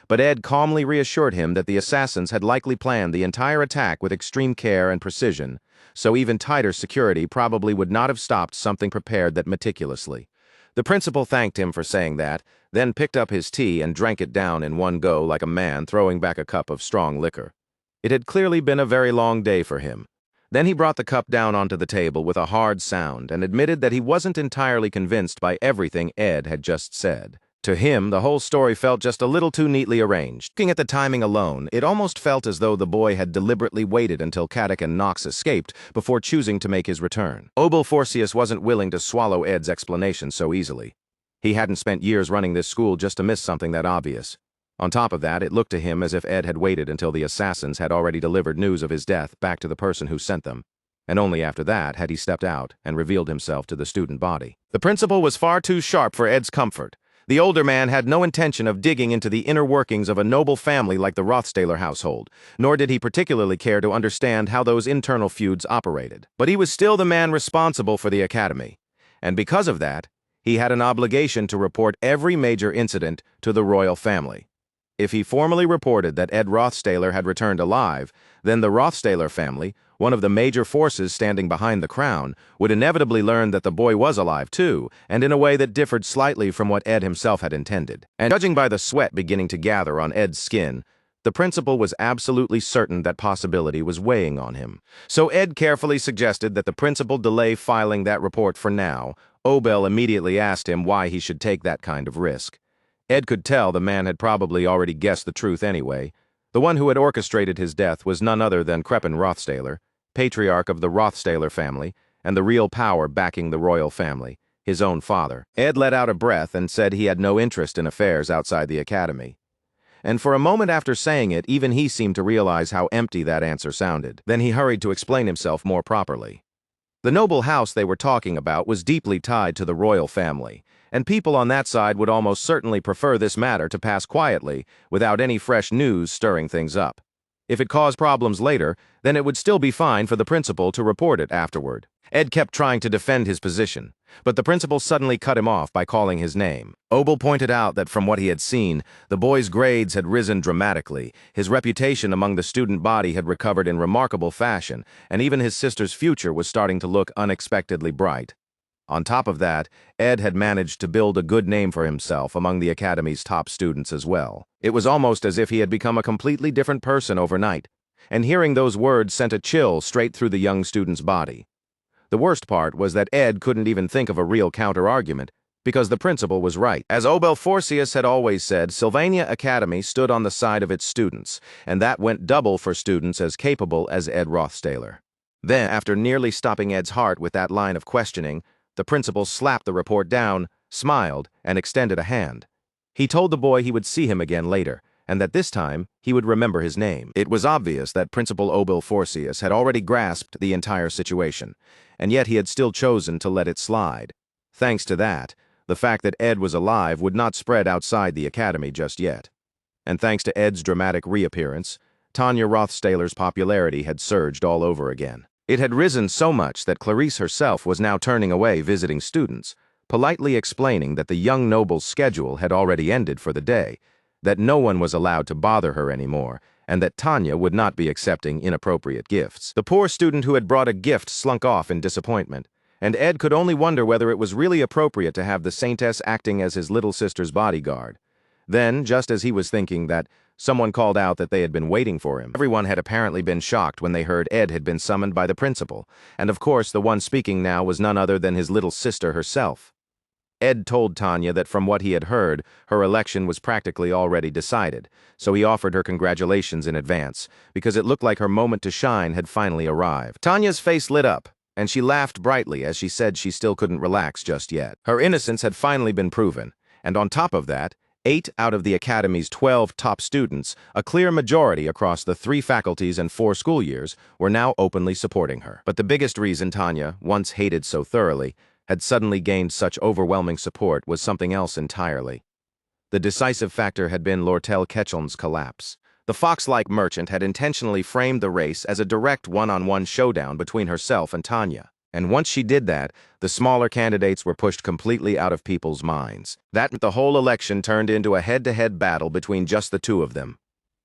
A: But Ed calmly reassured him that the assassins had likely planned the entire attack with extreme care and precision, so even tighter security probably would not have stopped something prepared that meticulously. The principal thanked him for saying that, then picked up his tea and drank it down in one go like a man throwing back a cup of strong liquor. It had clearly been a very long day for him. Then he brought the cup down onto the table with a hard sound and admitted that he wasn't entirely convinced by everything Ed had just said. To him, the whole story felt just a little too neatly arranged. Looking at the timing alone, it almost felt as though the boy had deliberately waited until Caddick and Knox escaped before choosing to make his return. Obel Forcius wasn't willing to swallow Ed's explanation so easily. He hadn't spent years running this school just to miss something that obvious. On top of that, it looked to him as if Ed had waited until the assassins had already delivered news of his death back to the person who sent them, and only after that had he stepped out and revealed himself to the student body. The principal was far too sharp for Ed's comfort. The older man had no intention of digging into the inner workings of a noble family like the Rothstailer household, nor did he particularly care to understand how those internal feuds operated. But he was still the man responsible for the academy, and because of that, he had an obligation to report every major incident to the royal family. If he formally reported that Ed Rothstailer had returned alive, then the Rothstailer family, one of the major forces standing behind the crown, would inevitably learn that the boy was alive too, and in a way that differed slightly from what Ed himself had intended. And judging by the sweat beginning to gather on Ed's skin, the principal was absolutely certain that possibility was weighing on him. So Ed carefully suggested that the principal delay filing that report for now. Obel immediately asked him why he should take that kind of risk. Ed could tell the man had probably already guessed the truth anyway. The one who had orchestrated his death was none other than Crepin Rothstailer, patriarch of the Rothstailer family, and the real power backing the royal family, his own father. Ed let out a breath and said he had no interest in affairs outside the academy. And for a moment after saying it, even he seemed to realize how empty that answer sounded. Then he hurried to explain himself more properly. The noble house they were talking about was deeply tied to the royal family, and people on that side would almost certainly prefer this matter to pass quietly, without any fresh news stirring things up. If it caused problems later, then it would still be fine for the principal to report it afterward. Ed kept trying to defend his position, but the principal suddenly cut him off by calling his name. Obel pointed out that from what he had seen, the boy's grades had risen dramatically, his reputation among the student body had recovered in remarkable fashion, and even his sister's future was starting to look unexpectedly bright. On top of that, Ed had managed to build a good name for himself among the academy's top students as well. It was almost as if he had become a completely different person overnight, and hearing those words sent a chill straight through the young student's body. The worst part was that Ed couldn't even think of a real counter-argument, because the principal was right. As Obel Forcius had always said, Sylvania Academy stood on the side of its students, and that went double for students as capable as Ed Rothstailer. Then, after nearly stopping Ed's heart with that line of questioning, the principal slapped the report down, smiled, and extended a hand. He told the boy he would see him again later, and that this time he would remember his name. It was obvious that Principal Obel Forcius had already grasped the entire situation, and yet he had still chosen to let it slide. Thanks to that, the fact that Ed was alive would not spread outside the academy just yet. And thanks to Ed's dramatic reappearance, Tanya Rothstailer's popularity had surged all over again. It had risen so much that Clarice herself was now turning away visiting students, politely explaining that the young noble's schedule had already ended for the day, that no one was allowed to bother her anymore, and that Tanya would not be accepting inappropriate gifts. The poor student who had brought a gift slunk off in disappointment, and Ed could only wonder whether it was really appropriate to have the saintess acting as his little sister's bodyguard. Then, just as he was thinking that, someone called out that they had been waiting for him. Everyone had apparently been shocked when they heard Ed had been summoned by the principal, and of course the one speaking now was none other than his little sister herself. Ed told Tanya that from what he had heard, her election was practically already decided, so he offered her congratulations in advance, because it looked like her moment to shine had finally arrived. Tanya's face lit up, and she laughed brightly as she said she still couldn't relax just yet. Her innocence had finally been proven, and on top of that, 8 out of the Academy's 12 top students, a clear majority across the 3 faculties and 4 school years, were now openly supporting her. But the biggest reason Tanya, once hated so thoroughly, had suddenly gained such overwhelming support was something else entirely. The decisive factor had been Lortel Ketchum's collapse. The fox-like merchant had intentionally framed the race as a direct one-on-one showdown between herself and Tanya. And once she did that, the smaller candidates were pushed completely out of people's minds. The whole election turned into a head-to-head battle between just the 2 of them.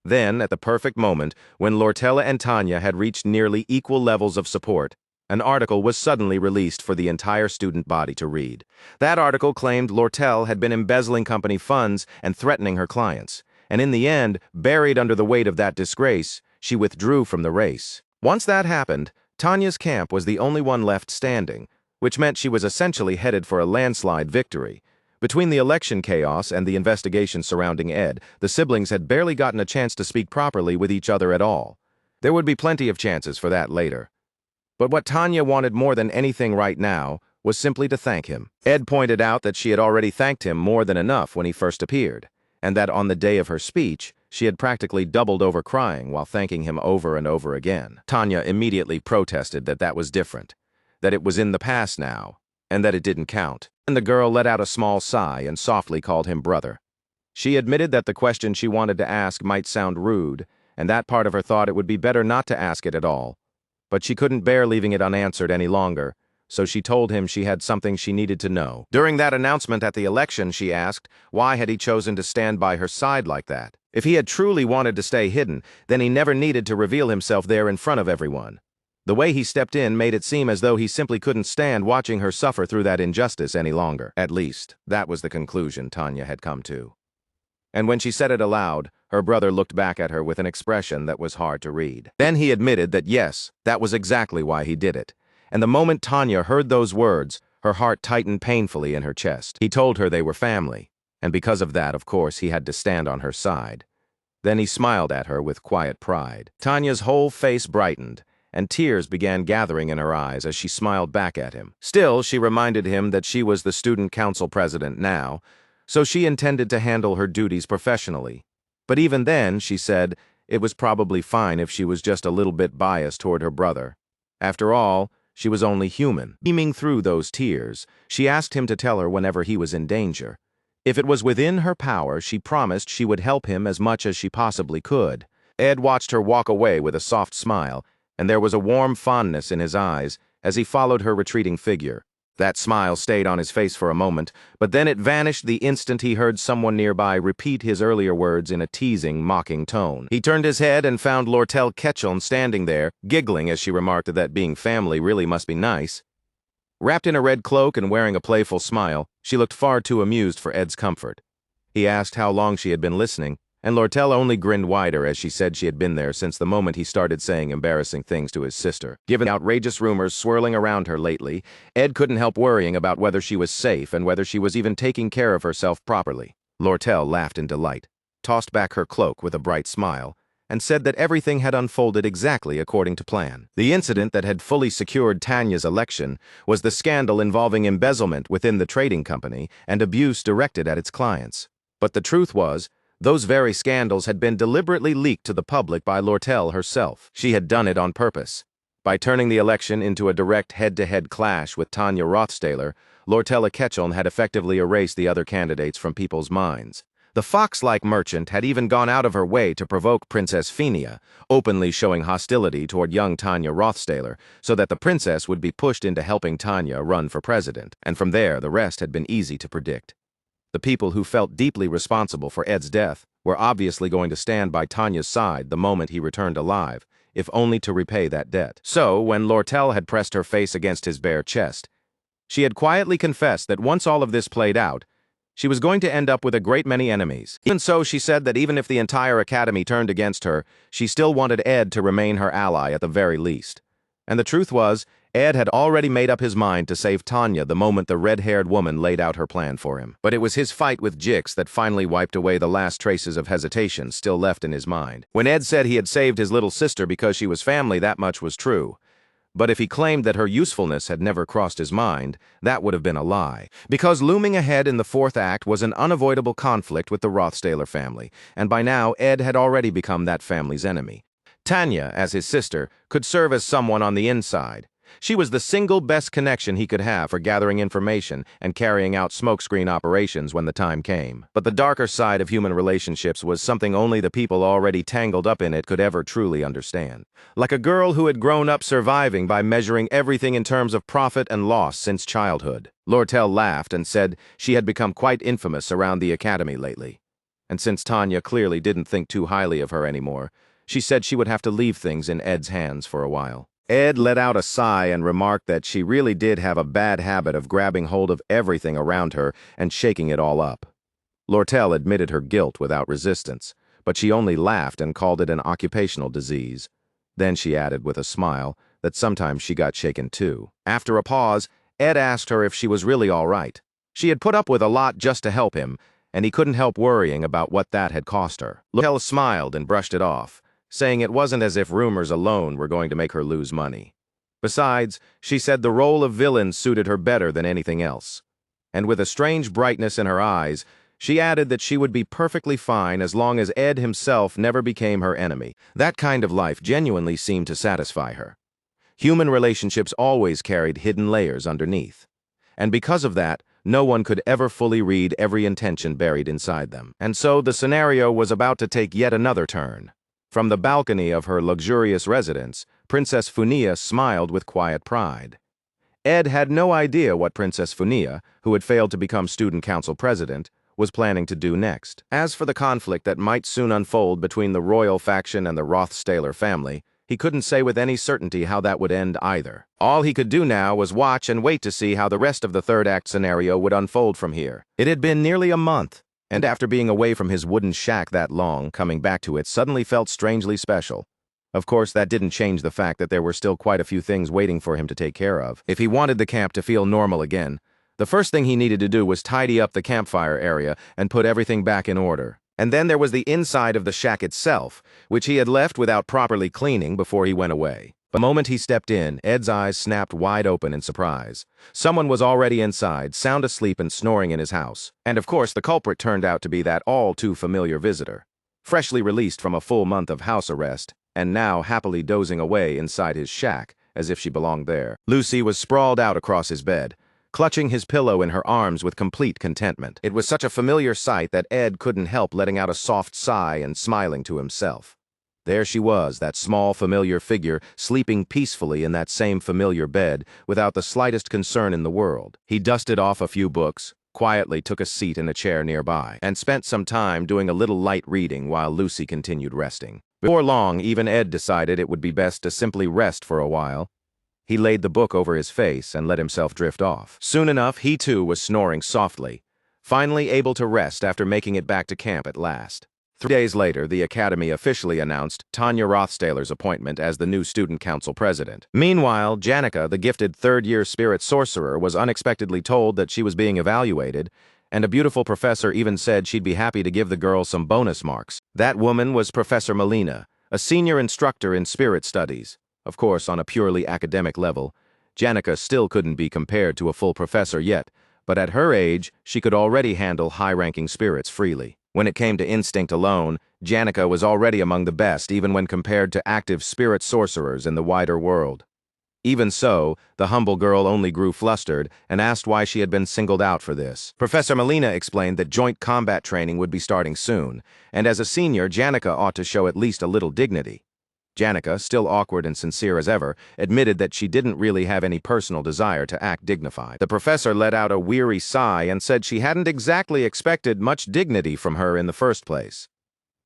A: Then, at the perfect moment, when Lortella and Tanya had reached nearly equal levels of support, an article was suddenly released for the entire student body to read. That article claimed Lortel had been embezzling company funds and threatening her clients. And in the end, buried under the weight of that disgrace, she withdrew from the race. Once that happened, Tanya's camp was the only one left standing, which meant she was essentially headed for a landslide victory. Between the election chaos and the investigation surrounding Ed, the siblings had barely gotten a chance to speak properly with each other at all. There would be plenty of chances for that later. But what Tanya wanted more than anything right now was simply to thank him. Ed pointed out that she had already thanked him more than enough when he first appeared, and that on the day of her speech, she had practically doubled over crying while thanking him over and over again. Tanya immediately protested that that was different, that it was in the past now, and that it didn't count. And the girl let out a small sigh and softly called him brother. She admitted that the question she wanted to ask might sound rude, and that part of her thought it would be better not to ask it at all. But she couldn't bear leaving it unanswered any longer, so she told him she had something she needed to know. During that announcement at the election, she asked, why had he chosen to stand by her side like that? If he had truly wanted to stay hidden, then he never needed to reveal himself there in front of everyone. The way he stepped in made it seem as though he simply couldn't stand watching her suffer through that injustice any longer. At least, that was the conclusion Tanya had come to. And when she said it aloud, her brother looked back at her with an expression that was hard to read. Then he admitted that yes, that was exactly why he did it. And the moment Tanya heard those words, her heart tightened painfully in her chest. He told her they were family, and because of that, of course, he had to stand on her side. Then he smiled at her with quiet pride. Tanya's whole face brightened, and tears began gathering in her eyes as she smiled back at him. Still, she reminded him that she was the student council president now, so she intended to handle her duties professionally. But even then, she said, it was probably fine if she was just a little bit biased toward her brother. After all, she was only human. Beaming through those tears, she asked him to tell her whenever he was in danger. If it was within her power, she promised she would help him as much as she possibly could. Ed watched her walk away with a soft smile, and there was a warm fondness in his eyes as he followed her retreating figure. That smile stayed on his face for a moment, but then it vanished the instant he heard someone nearby repeat his earlier words in a teasing, mocking tone. He turned his head and found Lortel Ketchum standing there, giggling as she remarked that being family really must be nice. Wrapped in a red cloak and wearing a playful smile, she looked far too amused for Ed's comfort. He asked how long she had been listening, and Lortel only grinned wider as she said she had been there since the moment he started saying embarrassing things to his sister. Given the outrageous rumors swirling around her lately, Ed couldn't help worrying about whether she was safe and whether she was even taking care of herself properly. Lortel laughed in delight, tossed back her cloak with a bright smile, and said that everything had unfolded exactly according to plan. The incident that had fully secured Tanya's election was the scandal involving embezzlement within the trading company and abuse directed at its clients. But the truth was, those very scandals had been deliberately leaked to the public by Lortel herself. She had done it on purpose. By turning the election into a direct head-to-head clash with Tanya Rothstaler, Lortella Ketchum had effectively erased the other candidates from people's minds. The fox-like merchant had even gone out of her way to provoke Princess Phenia, openly showing hostility toward young Tanya Rothstaler, so that the princess would be pushed into helping Tanya run for president. And from there, the rest had been easy to predict. The people who felt deeply responsible for Ed's death were obviously going to stand by Tanya's side the moment he returned alive, if only to repay that debt. So, when Lortel had pressed her face against his bare chest, she had quietly confessed that once all of this played out, She was going to end up with a great many enemies. Even so, she said that even if the entire academy turned against her, she still wanted Ed to remain her ally at the very least. And the truth was, Ed had already made up his mind to save Tanya the moment the red-haired woman laid out her plan for him. But it was his fight with Jix that finally wiped away the last traces of hesitation still left in his mind. When Ed said he had saved his little sister because she was family, that much was true. But if he claimed that her usefulness had never crossed his mind, that would have been a lie. Because looming ahead in the fourth act was an unavoidable conflict with the Rothstaler family, and by now Ed had already become that family's enemy. Tanya, as his sister, could serve as someone on the inside. She was the single best connection he could have for gathering information and carrying out smokescreen operations when the time came. But the darker side of human relationships was something only the people already tangled up in it could ever truly understand. Like a girl who had grown up surviving by measuring everything in terms of profit and loss since childhood. Lortel laughed and said she had become quite infamous around the academy lately. And since Tanya clearly didn't think too highly of her anymore, she said she would have to leave things in Ed's hands for a while. Ed let out a sigh and remarked that she really did have a bad habit of grabbing hold of everything around her and shaking it all up. Lortel admitted her guilt without resistance, but she only laughed and called it an occupational disease. Then she added with a smile that sometimes she got shaken too. After a pause, Ed asked her if she was really all right. She had put up with a lot just to help him, and he couldn't help worrying about what that had cost her. Lortel smiled and brushed it off, saying it wasn't as if rumors alone were going to make her lose money. Besides, she said the role of villain suited her better than anything else. And with a strange brightness in her eyes, she added that she would be perfectly fine as long as Ed himself never became her enemy. That kind of life genuinely seemed to satisfy her. Human relationships always carried hidden layers underneath. And because of that, no one could ever fully read every intention buried inside them. And so the scenario was about to take yet another turn. From the balcony of her luxurious residence, Princess Funia smiled with quiet pride. Ed had no idea what Princess Funia, who had failed to become student council president, was planning to do next. As for the conflict that might soon unfold between the royal faction and the Rothstaler family, he couldn't say with any certainty how that would end either. All he could do now was watch and wait to see how the rest of the third act scenario would unfold from here. It had been nearly a month, and after being away from his wooden shack that long, coming back to it suddenly felt strangely special. Of course, that didn't change the fact that there were still quite a few things waiting for him to take care of. If he wanted the camp to feel normal again, the first thing he needed to do was tidy up the campfire area and put everything back in order. And then there was the inside of the shack itself, which he had left without properly cleaning before he went away. The moment he stepped in, Ed's eyes snapped wide open in surprise. Someone was already inside, sound asleep and snoring in his house. And of course, the culprit turned out to be that all-too-familiar visitor. Freshly released from a full month of house arrest, and now happily dozing away inside his shack, as if she belonged there. Lucy was sprawled out across his bed, clutching his pillow in her arms with complete contentment. It was such a familiar sight that Ed couldn't help letting out a soft sigh and smiling to himself. There she was, that small, familiar figure, sleeping peacefully in that same familiar bed, without the slightest concern in the world. He dusted off a few books, quietly took a seat in a chair nearby, and spent some time doing a little light reading while Lucy continued resting. Before long, even Ed decided it would be best to simply rest for a while. He laid the book over his face and let himself drift off. Soon enough, he too was snoring softly, finally able to rest after making it back to camp at last. 3 days later, the Academy officially announced Tanya Rothstaler's appointment as the new Student Council president. Meanwhile, Janica, the gifted third-year spirit sorcerer, was unexpectedly told that she was being evaluated, and a beautiful professor even said she'd be happy to give the girl some bonus marks. That woman was Professor Melina, a senior instructor in spirit studies. Of course, on a purely academic level, Janica still couldn't be compared to a full professor yet, but at her age, she could already handle high-ranking spirits freely. When it came to instinct alone, Janica was already among the best even when compared to active spirit sorcerers in the wider world. Even so, the humble girl only grew flustered and asked why she had been singled out for this. Professor Melina explained that joint combat training would be starting soon, and as a senior, Janica ought to show at least a little dignity. Janica, still awkward and sincere as ever, admitted that she didn't really have any personal desire to act dignified. The professor let out a weary sigh and said she hadn't exactly expected much dignity from her in the first place.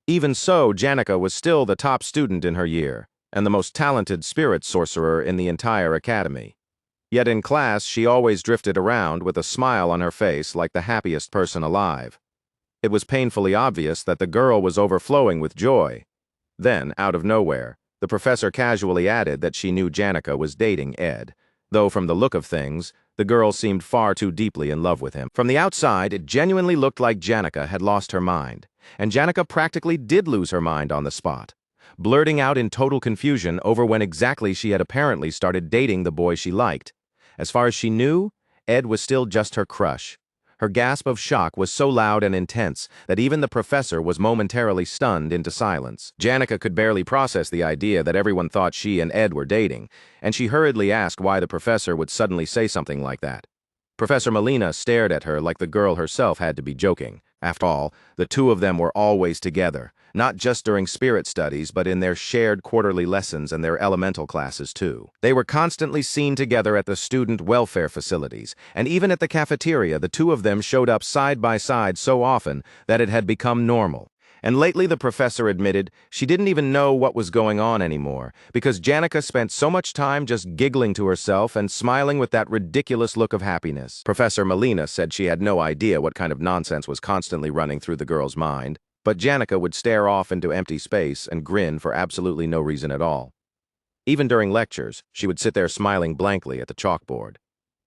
A: Even so, Janica was still the top student in her year, and the most talented spirit sorcerer in the entire academy. Yet in class, she always drifted around with a smile on her face like the happiest person alive. It was painfully obvious that the girl was overflowing with joy. Then, out of nowhere, the professor casually added that she knew Janica was dating Ed, though from the look of things, the girl seemed far too deeply in love with him. From the outside, it genuinely looked like Janica had lost her mind, and Janica practically did lose her mind on the spot, blurting out in total confusion over when exactly she had apparently started dating the boy she liked. As far as she knew, Ed was still just her crush. Her gasp of shock was so loud and intense that even the professor was momentarily stunned into silence. Janica could barely process the idea that everyone thought she and Ed were dating, and she hurriedly asked why the professor would suddenly say something like that. Professor Melina stared at her like the girl herself had to be joking. After all, the two of them were always together, not just during spirit studies, but in their shared quarterly lessons and their elemental classes too. They were constantly seen together at the student welfare facilities, and even at the cafeteria the two of them showed up side by side so often that it had become normal. And lately, the professor admitted, she didn't even know what was going on anymore, because Janica spent so much time just giggling to herself and smiling with that ridiculous look of happiness. Professor Melina said she had no idea what kind of nonsense was constantly running through the girl's mind, but Janica would stare off into empty space and grin for absolutely no reason at all. Even during lectures, she would sit there smiling blankly at the chalkboard.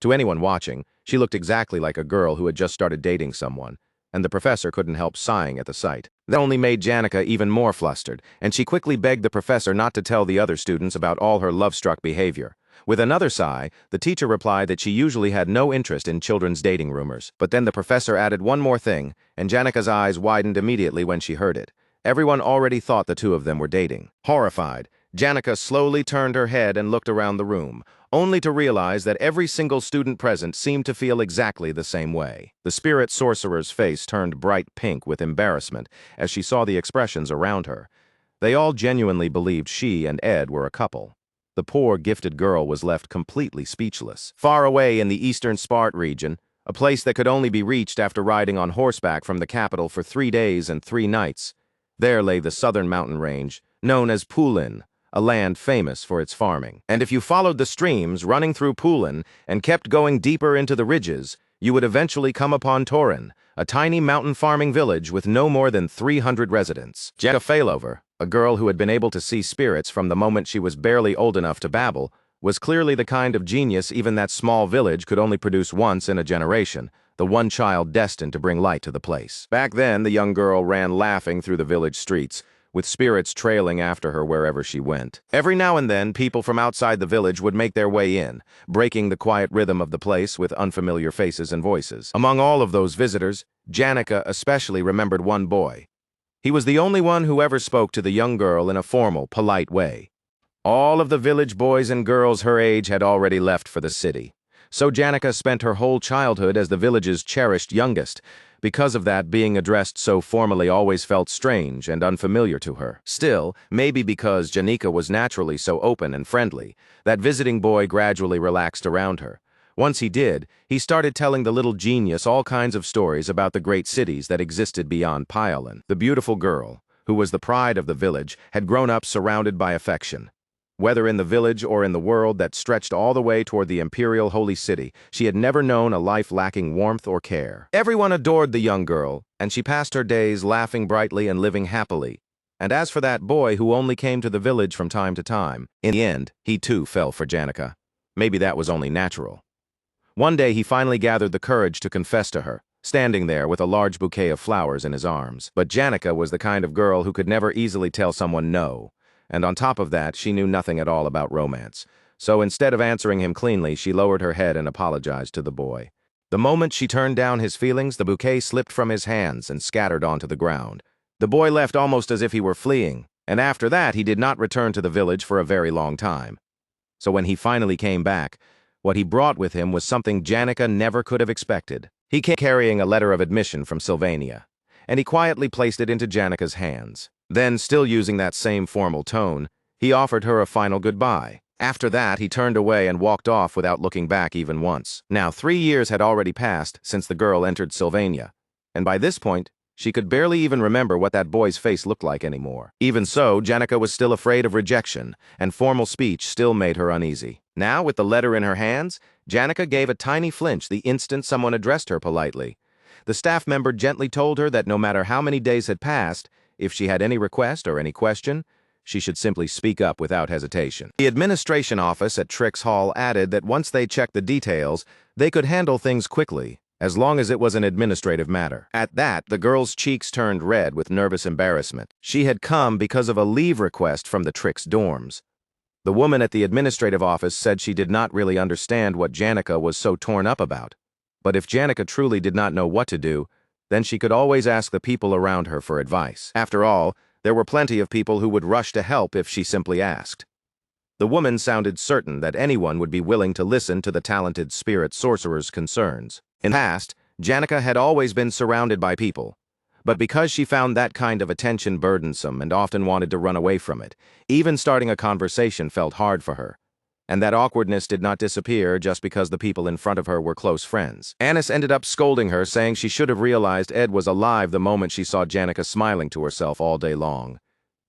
A: To anyone watching, she looked exactly like a girl who had just started dating someone, and the professor couldn't help sighing at the sight. That only made Janica even more flustered, and she quickly begged the professor not to tell the other students about all her love-struck behavior. With another sigh, the teacher replied that she usually had no interest in children's dating rumors. But then the professor added one more thing, and Janica's eyes widened immediately when she heard it. Everyone already thought the two of them were dating. Horrified, Janica slowly turned her head and looked around the room, only to realize that every single student present seemed to feel exactly the same way. The spirit sorcerer's face turned bright pink with embarrassment as she saw the expressions around her. They all genuinely believed she and Ed were a couple. The poor, gifted girl was left completely speechless. Far away in the eastern Spart region, a place that could only be reached after riding on horseback from the capital for 3 days and 3 nights, there lay the southern mountain range, known as Pulin, a land famous for its farming. And if you followed the streams running through Pulin and kept going deeper into the ridges, you would eventually come upon Torin, a tiny mountain farming village with no more than 300 residents. Janica Failover, a girl who had been able to see spirits from the moment she was barely old enough to babble, was clearly the kind of genius even that small village could only produce once in a generation, the one child destined to bring light to the place. Back then, the young girl ran laughing through the village streets, with spirits trailing after her wherever she went. Every now and then, people from outside the village would make their way in, breaking the quiet rhythm of the place with unfamiliar faces and voices. Among all of those visitors, Janica especially remembered one boy. He was the only one who ever spoke to the young girl in a formal, polite way. All of the village boys and girls her age had already left for the city, so Janica spent her whole childhood as the village's cherished youngest. Because of that, being addressed so formally always felt strange and unfamiliar to her. Still, maybe because Janica was naturally so open and friendly, that visiting boy gradually relaxed around her. Once he did, he started telling the little genius all kinds of stories about the great cities that existed beyond Pyolin. The beautiful girl, who was the pride of the village, had grown up surrounded by affection. Whether in the village or in the world that stretched all the way toward the imperial holy city, she had never known a life lacking warmth or care. Everyone adored the young girl, and she passed her days laughing brightly and living happily. And as for that boy who only came to the village from time to time, in the end, he too fell for Janica. Maybe that was only natural. One day he finally gathered the courage to confess to her, standing there with a large bouquet of flowers in his arms. But Janica was the kind of girl who could never easily tell someone no. And on top of that, she knew nothing at all about romance. So instead of answering him cleanly, she lowered her head and apologized to the boy. The moment she turned down his feelings, the bouquet slipped from his hands and scattered onto the ground. The boy left almost as if he were fleeing, and after that he did not return to the village for a very long time. So when he finally came back, what he brought with him was something Janica never could have expected. He came carrying a letter of admission from Sylvania, and he quietly placed it into Janica's hands. Then, still using that same formal tone, he offered her a final goodbye. After that, he turned away and walked off without looking back even once. Now, 3 years had already passed since the girl entered Sylvania, and by this point, she could barely even remember what that boy's face looked like anymore. Even so, Janica was still afraid of rejection, and formal speech still made her uneasy. Now, with the letter in her hands, Janica gave a tiny flinch the instant someone addressed her politely. The staff member gently told her that no matter how many days had passed, if she had any request or any question, she should simply speak up without hesitation. The administration office at Trix Hall added that once they checked the details, they could handle things quickly, as long as it was an administrative matter. At that, the girl's cheeks turned red with nervous embarrassment. She had come because of a leave request from the Trix dorms. The woman at the administrative office said she did not really understand what Janica was so torn up about. But if Janica truly did not know what to do, then she could always ask the people around her for advice. After all, there were plenty of people who would rush to help if she simply asked. The woman sounded certain that anyone would be willing to listen to the talented spirit sorcerer's concerns. In the past, Janica had always been surrounded by people, but because she found that kind of attention burdensome and often wanted to run away from it, even starting a conversation felt hard for her. And that awkwardness did not disappear just because the people in front of her were close friends. Anis ended up scolding her, saying she should have realized Ed was alive the moment she saw Janica smiling to herself all day long.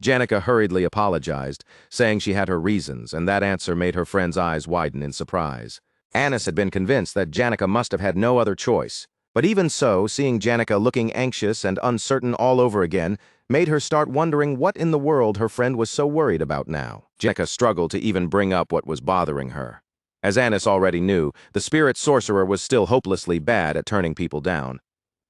A: Janica hurriedly apologized, saying she had her reasons, and that answer made her friend's eyes widen in surprise. Anis had been convinced that Janica must have had no other choice. But even so, seeing Janica looking anxious and uncertain all over again made her start wondering what in the world her friend was so worried about now. Janica struggled to even bring up what was bothering her. As Anis already knew, the spirit sorcerer was still hopelessly bad at turning people down.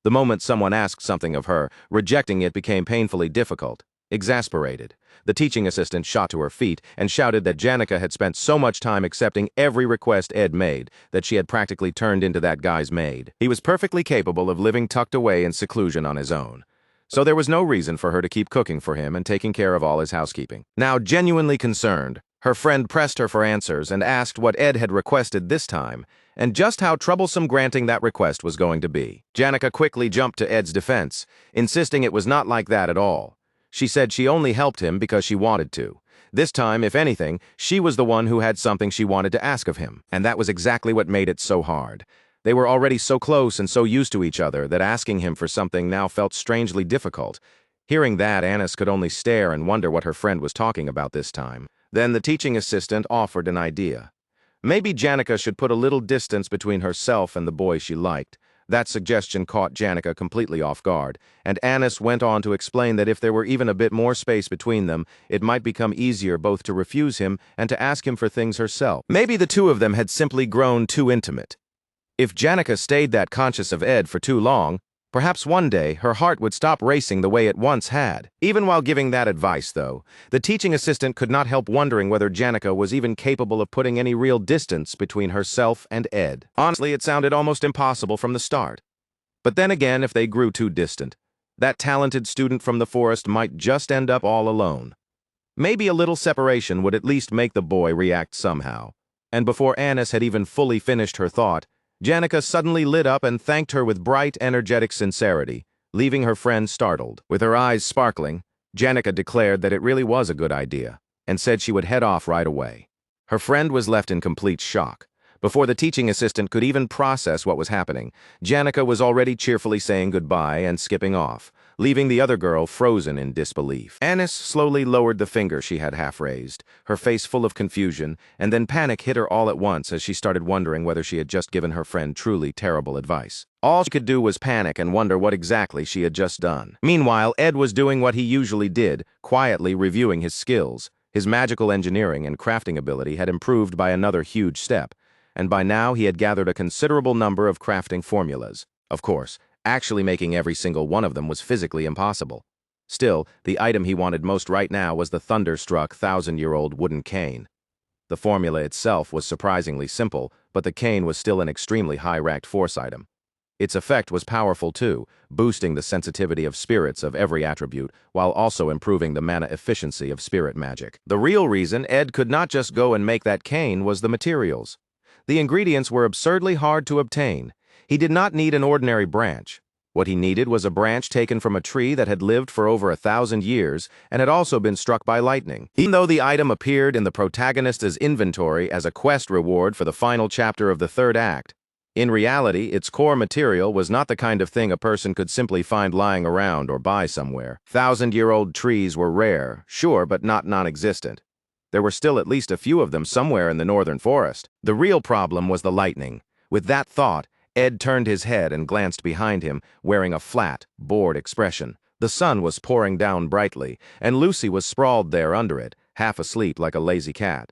A: The moment someone asked something of her, rejecting it became painfully difficult. Exasperated, the teaching assistant shot to her feet and shouted that Janica had spent so much time accepting every request Ed made that she had practically turned into that guy's maid. He was perfectly capable of living tucked away in seclusion on his own, so there was no reason for her to keep cooking for him and taking care of all his housekeeping. Now, genuinely concerned, her friend pressed her for answers and asked what Ed had requested this time, and just how troublesome granting that request was going to be. Janica quickly jumped to Ed's defense, insisting it was not like that at all. She said she only helped him because she wanted to. This time, if anything, she was the one who had something she wanted to ask of him, and that was exactly what made it so hard. They were already so close and so used to each other that asking him for something now felt strangely difficult. Hearing that, Anis could only stare and wonder what her friend was talking about this time. Then the teaching assistant offered an idea. Maybe Janica should put a little distance between herself and the boy she liked. That suggestion caught Janica completely off guard, and Anis went on to explain that if there were even a bit more space between them, it might become easier both to refuse him and to ask him for things herself. Maybe the two of them had simply grown too intimate. If Janica stayed that conscious of Ed for too long, perhaps one day her heart would stop racing the way it once had. Even while giving that advice, though, the teaching assistant could not help wondering whether Janica was even capable of putting any real distance between herself and Ed. Honestly, it sounded almost impossible from the start. But then again, if they grew too distant, that talented student from the forest might just end up all alone. Maybe a little separation would at least make the boy react somehow. And before Anis had even fully finished her thought, Janica suddenly lit up and thanked her with bright, energetic sincerity, leaving her friend startled. With her eyes sparkling, Janica declared that it really was a good idea, and said she would head off right away. Her friend was left in complete shock. Before the teaching assistant could even process what was happening, Janica was already cheerfully saying goodbye and skipping off, leaving the other girl frozen in disbelief. Anis slowly lowered the finger she had half raised, her face full of confusion, and then panic hit her all at once as she started wondering whether she had just given her friend truly terrible advice. All she could do was panic and wonder what exactly she had just done. Meanwhile, Ed was doing what he usually did, quietly reviewing his skills. His magical engineering and crafting ability had improved by another huge step, and by now he had gathered a considerable number of crafting formulas. Of course, actually making every single one of them was physically impossible. Still, the item he wanted most right now was the thunderstruck 1,000-year-old wooden cane. The formula itself was surprisingly simple, but the cane was still an extremely high-ranked force item. Its effect was powerful too, boosting the sensitivity of spirits of every attribute, while also improving the mana efficiency of spirit magic. The real reason Ed could not just go and make that cane was the materials. The ingredients were absurdly hard to obtain. He did not need an ordinary branch. What he needed was a branch taken from a tree that had lived for over 1,000 years and had also been struck by lightning. Even though the item appeared in the protagonist's inventory as a quest reward for the final chapter of the third act, in reality, its core material was not the kind of thing a person could simply find lying around or buy somewhere. 1,000-year-old trees were rare, sure, but not non-existent. There were still at least a few of them somewhere in the northern forest. The real problem was the lightning. With that thought, Ed turned his head and glanced behind him, wearing a flat, bored expression. The sun was pouring down brightly, and Lucy was sprawled there under it, half asleep like a lazy cat.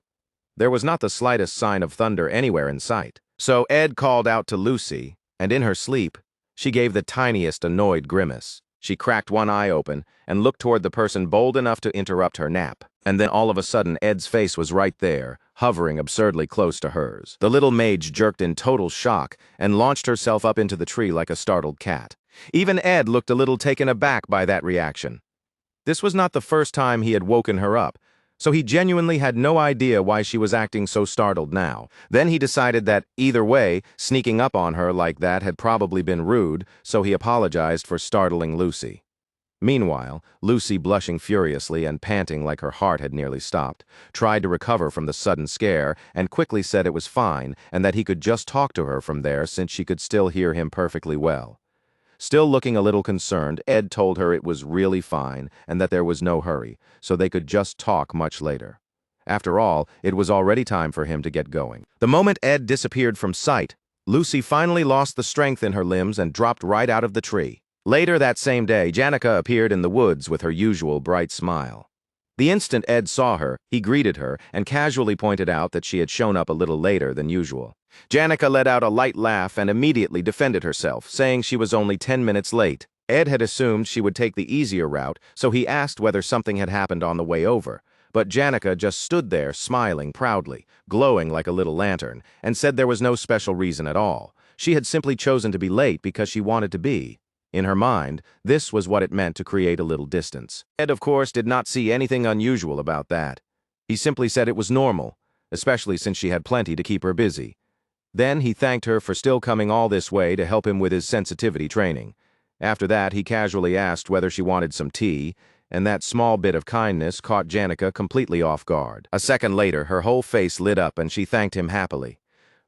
A: There was not the slightest sign of thunder anywhere in sight. So Ed called out to Lucy, and in her sleep, she gave the tiniest annoyed grimace. She cracked one eye open and looked toward the person bold enough to interrupt her nap. And then all of a sudden, Ed's face was right there, hovering absurdly close to hers. The little mage jerked in total shock and launched herself up into the tree like a startled cat. Even Ed looked a little taken aback by that reaction. This was not the first time he had woken her up, so he genuinely had no idea why she was acting so startled now. Then he decided that, either way, sneaking up on her like that had probably been rude, so he apologized for startling Lucy. Meanwhile, Lucy, blushing furiously and panting like her heart had nearly stopped, tried to recover from the sudden scare and quickly said it was fine and that he could just talk to her from there since she could still hear him perfectly well. Still looking a little concerned, Ed told her it was really fine and that there was no hurry, so they could just talk much later. After all, it was already time for him to get going. The moment Ed disappeared from sight, Lucy finally lost the strength in her limbs and dropped right out of the tree. Later that same day, Janica appeared in the woods with her usual bright smile. The instant Ed saw her, he greeted her and casually pointed out that she had shown up a little later than usual. Janica let out a light laugh and immediately defended herself, saying she was only 10 minutes late. Ed had assumed she would take the easier route, so he asked whether something had happened on the way over. But Janica just stood there, smiling proudly, glowing like a little lantern, and said there was no special reason at all. She had simply chosen to be late because she wanted to be. In her mind, this was what it meant to create a little distance. Ed, of course, did not see anything unusual about that. He simply said it was normal, especially since she had plenty to keep her busy. Then he thanked her for still coming all this way to help him with his sensitivity training. After that, he casually asked whether she wanted some tea, and that small bit of kindness caught Janica completely off guard. A second later, her whole face lit up and she thanked him happily.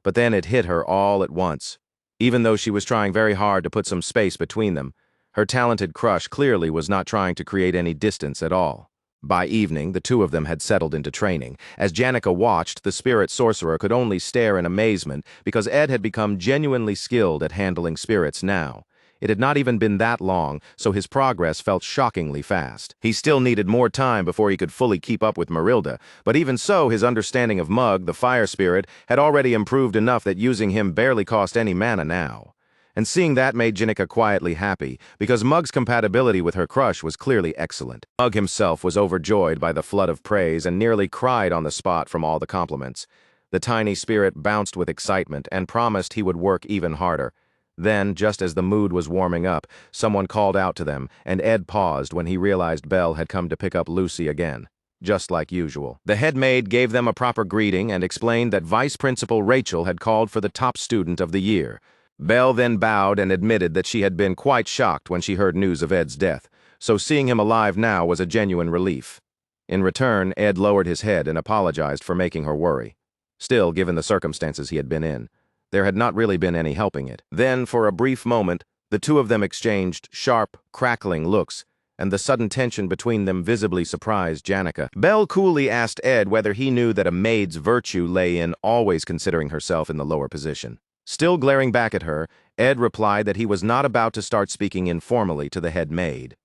A: But then it hit her all at once. Even though she was trying very hard to put some space between them, her talented crush clearly was not trying to create any distance at all. By evening, the two of them had settled into training. As Janica watched, the spirit sorcerer could only stare in amazement because Ed had become genuinely skilled at handling spirits now. It had not even been that long, so his progress felt shockingly fast. He still needed more time before he could fully keep up with Marilda, but even so, his understanding of Mug, the fire spirit, had already improved enough that using him barely cost any mana now. And seeing that made Janica quietly happy, because Mug's compatibility with her crush was clearly excellent. Mug himself was overjoyed by the flood of praise and nearly cried on the spot from all the compliments. The tiny spirit bounced with excitement and promised he would work even harder. Then, just as the mood was warming up, someone called out to them, and Ed paused when he realized Belle had come to pick up Lucy again, just like usual. The head maid gave them a proper greeting and explained that Vice Principal Rachel had called for the top student of the year. Belle then bowed and admitted that she had been quite shocked when she heard news of Ed's death, so seeing him alive now was a genuine relief. In return, Ed lowered his head and apologized for making her worry. Still, given the circumstances he had been in, there had not really been any helping it. Then, for a brief moment, the two of them exchanged sharp, crackling looks, and the sudden tension between them visibly surprised Janica. Belle coolly asked Ed whether he knew that a maid's virtue lay in always considering herself in the lower position. Still glaring back at her, Ed replied that he was not about to start speaking informally to the head maid.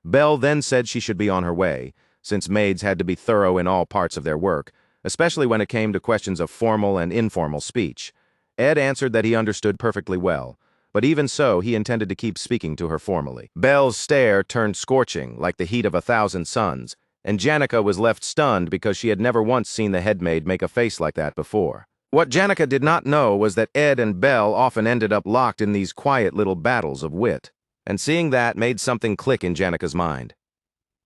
A: Belle then said she should be on her way, since maids had to be thorough in all parts of their work, especially when it came to questions of formal and informal speech. Ed answered that he understood perfectly well, but even so, he intended to keep speaking to her formally. Belle's stare turned scorching, like the heat of 1,000 suns, and Janica was left stunned because she had never once seen the headmaid make a face like that before. What Janica did not know was that Ed and Belle often ended up locked in these quiet little battles of wit, and seeing that made something click in Janica's mind.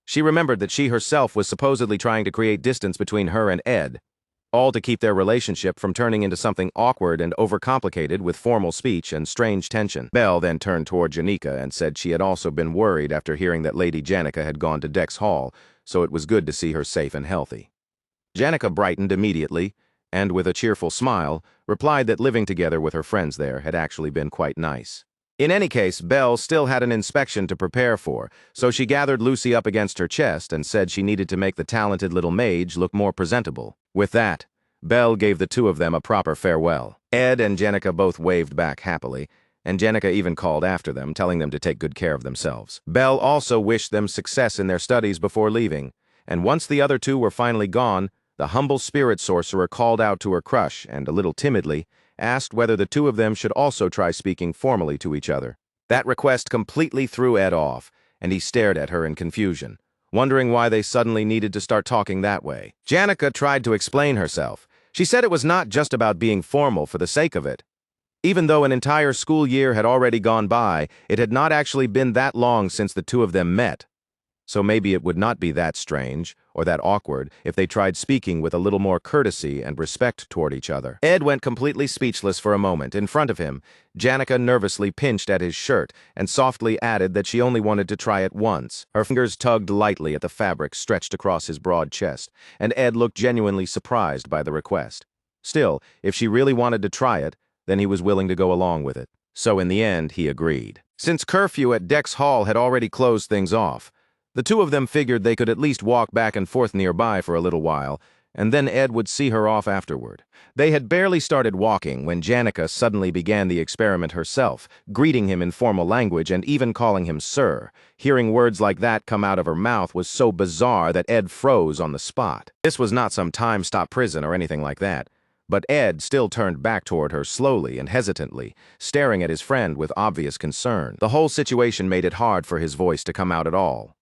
A: She remembered that she herself was supposedly trying to create distance between her and Ed, all to keep their relationship from turning into something awkward and overcomplicated with formal speech and strange tension. Belle then turned toward Janica and said she had also been worried after hearing that Lady Janica had gone to Dex Hall, so it was good to see her safe and healthy. Janica brightened immediately, and with a cheerful smile, replied that living together with her friends there had actually been quite nice. In any case, Belle still had an inspection to prepare for, so she gathered Lucy up against her chest and said she needed to make the talented little mage look more presentable. With that, Belle gave the two of them a proper farewell. Ed and Jenica both waved back happily, and Jenica even called after them, telling them to take good care of themselves. Belle also wished them success in their studies before leaving, and once the other two were finally gone, the humble spirit sorcerer called out to her crush and, a little timidly, asked whether the two of them should also try speaking formally to each other. That request completely threw Ed off, and he stared at her in confusion, wondering why they suddenly needed to start talking that way. Jenica tried to explain herself. She said it was not just about being formal for the sake of it. Even though an entire school year had already gone by, it had not actually been that long since the two of them met. So maybe it would not be that strange or that awkward if they tried speaking with a little more courtesy and respect toward each other. Ed went completely speechless for a moment. In front of him, Jenica nervously pinched at his shirt and softly added that she only wanted to try it once. Her fingers tugged lightly at the fabric stretched across his broad chest, and Ed looked genuinely surprised by the request. Still, if she really wanted to try it, then he was willing to go along with it. So in the end, he agreed. Since curfew at Dex Hall had already closed things off, the two of them figured they could at least walk back and forth nearby for a little while, and then Ed would see her off afterward. They had barely started walking when Jenica suddenly began the experiment herself, greeting him in formal language and even calling him sir. Hearing words like that come out of her mouth was so bizarre that Ed froze on the spot. This was not some time-stop prison or anything like that, but Ed still turned back toward her slowly and hesitantly, staring at his friend with obvious concern. The whole situation made it hard for his voice to come out at all.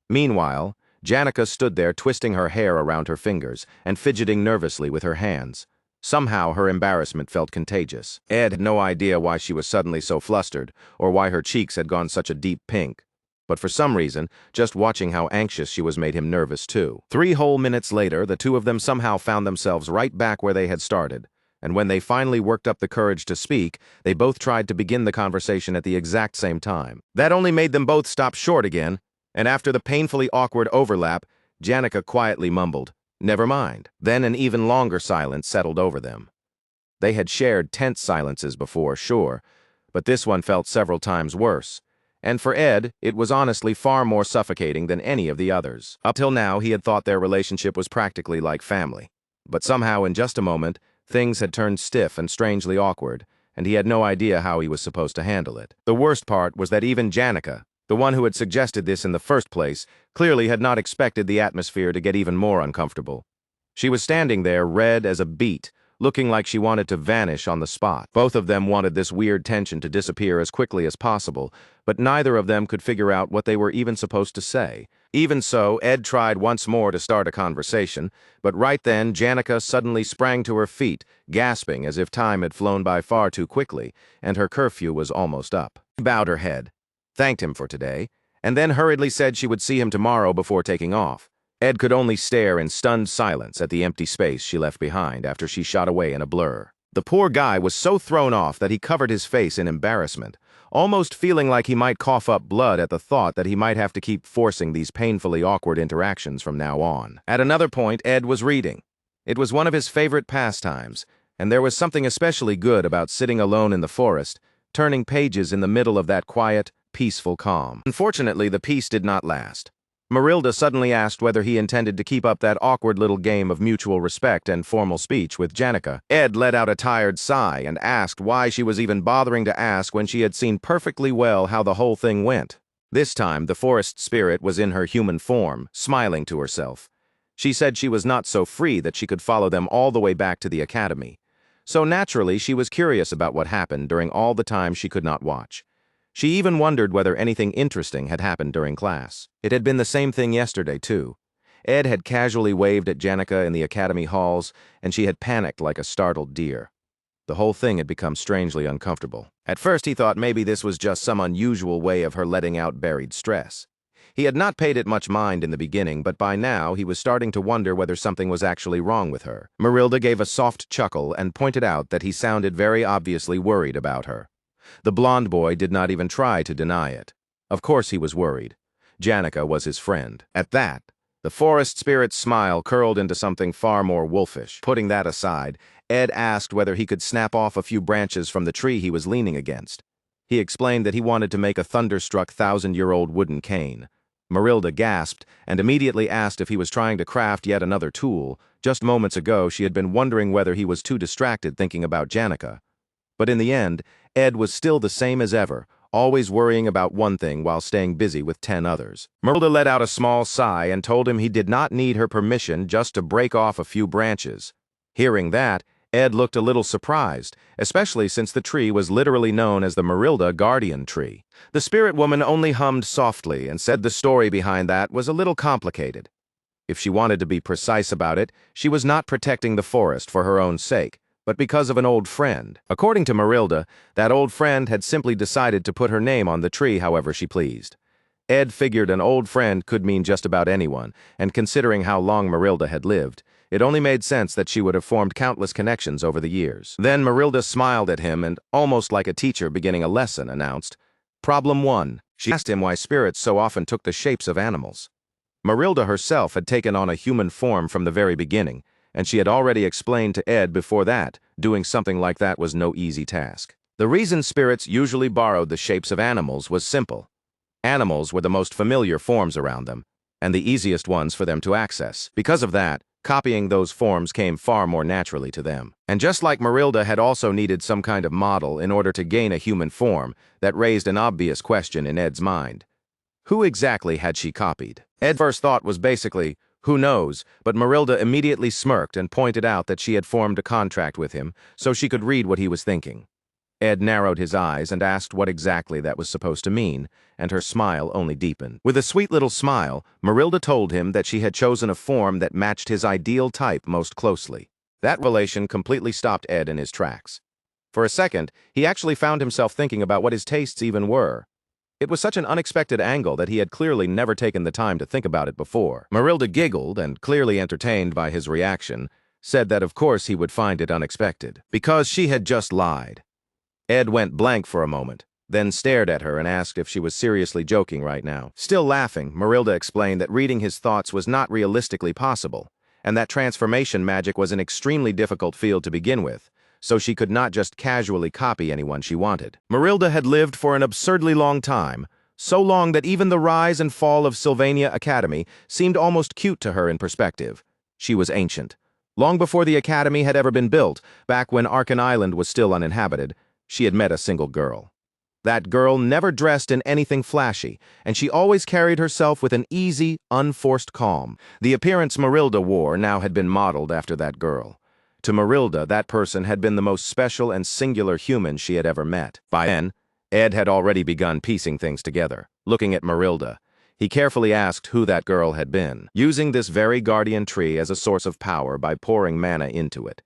A: Meanwhile, Jenica stood there twisting her hair around her fingers and fidgeting nervously with her hands. Somehow her embarrassment felt contagious. Ed had no idea why she was suddenly so flustered or why her cheeks had gone such a deep pink. But for some reason, just watching how anxious she was made him nervous too. 3 whole minutes later, the two of them somehow found themselves right back where they had started. And when they finally worked up the courage to speak, they both tried to begin the conversation at the exact same time. That only made them both stop short again, and after the painfully awkward overlap, Jenica quietly mumbled, "Never mind." Then an even longer silence settled over them. They had shared tense silences before, sure, but this one felt several times worse. And for Ed, it was honestly far more suffocating than any of the others. Up till now, he had thought their relationship was practically like family. But somehow, in just a moment, things had turned stiff and strangely awkward, and he had no idea how he was supposed to handle it. The worst part was that even Jenica, the one who had suggested this in the first place, clearly had not expected the atmosphere to get even more uncomfortable. She was standing there, red as a beet, looking like she wanted to vanish on the spot. Both of them wanted this weird tension to disappear as quickly as possible, but neither of them could figure out what they were even supposed to say. Even so, Ed tried once more to start a conversation, but right then Jenica suddenly sprang to her feet, gasping as if time had flown by far too quickly, and her curfew was almost up. She bowed her head, thanked him for today, and then hurriedly said she would see him tomorrow before taking off. Ed could only stare in stunned silence at the empty space she left behind after she shot away in a blur. The poor guy was so thrown off that he covered his face in embarrassment, almost feeling like he might cough up blood at the thought that he might have to keep forcing these painfully awkward interactions from now on. At another point, Ed was reading. It was one of his favorite pastimes, and there was something especially good about sitting alone in the forest, turning pages in the middle of that quiet, peaceful calm. Unfortunately, the peace did not last. Marilda suddenly asked whether he intended to keep up that awkward little game of mutual respect and formal speech with Jenica. Ed let out a tired sigh and asked why she was even bothering to ask when she had seen perfectly well how the whole thing went. This time, the forest spirit was in her human form, smiling to herself. She said she was not so free that she could follow them all the way back to the academy. So naturally, she was curious about what happened during all the time she could not watch. She even wondered whether anything interesting had happened during class. It had been the same thing yesterday, too. Ed had casually waved at Jenica in the academy halls, and she had panicked like a startled deer. The whole thing had become strangely uncomfortable. At first, he thought maybe this was just some unusual way of her letting out buried stress. He had not paid it much mind in the beginning, but by now he was starting to wonder whether something was actually wrong with her. Marilda gave a soft chuckle and pointed out that he sounded very obviously worried about her. The blonde boy did not even try to deny it. Of course he was worried. Jenica was his friend. At that, the forest spirit's smile curled into something far more wolfish. Putting that aside, Ed asked whether he could snap off a few branches from the tree he was leaning against. He explained that he wanted to make a thunderstruck 1,000-year-old wooden cane. Marilda gasped and immediately asked if he was trying to craft yet another tool. Just moments ago, she had been wondering whether he was too distracted thinking about Janica. But in the end, Ed was still the same as ever, always worrying about one thing while staying busy with 10 others. Marilda let out a small sigh and told him he did not need her permission just to break off a few branches. Hearing that, Ed looked a little surprised, especially since the tree was literally known as the Marilda Guardian Tree. The spirit woman only hummed softly and said the story behind that was a little complicated. If she wanted to be precise about it, she was not protecting the forest for her own sake, but because of an old friend. According to Marilda, that old friend had simply decided to put her name on the tree however she pleased. Ed figured an old friend could mean just about anyone, and considering how long Marilda had lived, it only made sense that she would have formed countless connections over the years. Then Marilda smiled at him and, almost like a teacher beginning a lesson, announced, "Problem 1. She asked him why spirits so often took the shapes of animals. Marilda herself had taken on a human form from the very beginning, and she had already explained to Ed before that doing something like that was no easy task. The reason spirits usually borrowed the shapes of animals was simple. Animals were the most familiar forms around them, and the easiest ones for them to access. Because of that, copying those forms came far more naturally to them. And just like Marilda had also needed some kind of model in order to gain a human form, that raised an obvious question in Ed's mind. Who exactly had she copied? Ed's first thought was basically, who knows, but Marilda immediately smirked and pointed out that she had formed a contract with him, so she could read what he was thinking. Ed narrowed his eyes and asked what exactly that was supposed to mean, and her smile only deepened. With a sweet little smile, Marilda told him that she had chosen a form that matched his ideal type most closely. That revelation completely stopped Ed in his tracks. For a second, he actually found himself thinking about what his tastes even were. It was such an unexpected angle that he had clearly never taken the time to think about it before. Marilda giggled and, clearly entertained by his reaction, said that of course he would find it unexpected, because she had just lied. Ed went blank for a moment, then stared at her and asked if she was seriously joking right now. Still laughing, Marilda explained that reading his thoughts was not realistically possible, and that transformation magic was an extremely difficult field to begin with, so she could not just casually copy anyone she wanted. Marilda had lived for an absurdly long time, so long that even the rise and fall of Sylvania Academy seemed almost cute to her in perspective. She was ancient. Long before the academy had ever been built, back when Arkan Island was still uninhabited, she had met a single girl. That girl never dressed in anything flashy, and she always carried herself with an easy, unforced calm. The appearance Marilda wore now had been modeled after that girl. To Marilda, that person had been the most special and singular human she had ever met. By then, Ed had already begun piecing things together. Looking at Marilda, he carefully asked who that girl had been, using this very guardian tree as a source of power by pouring mana into it.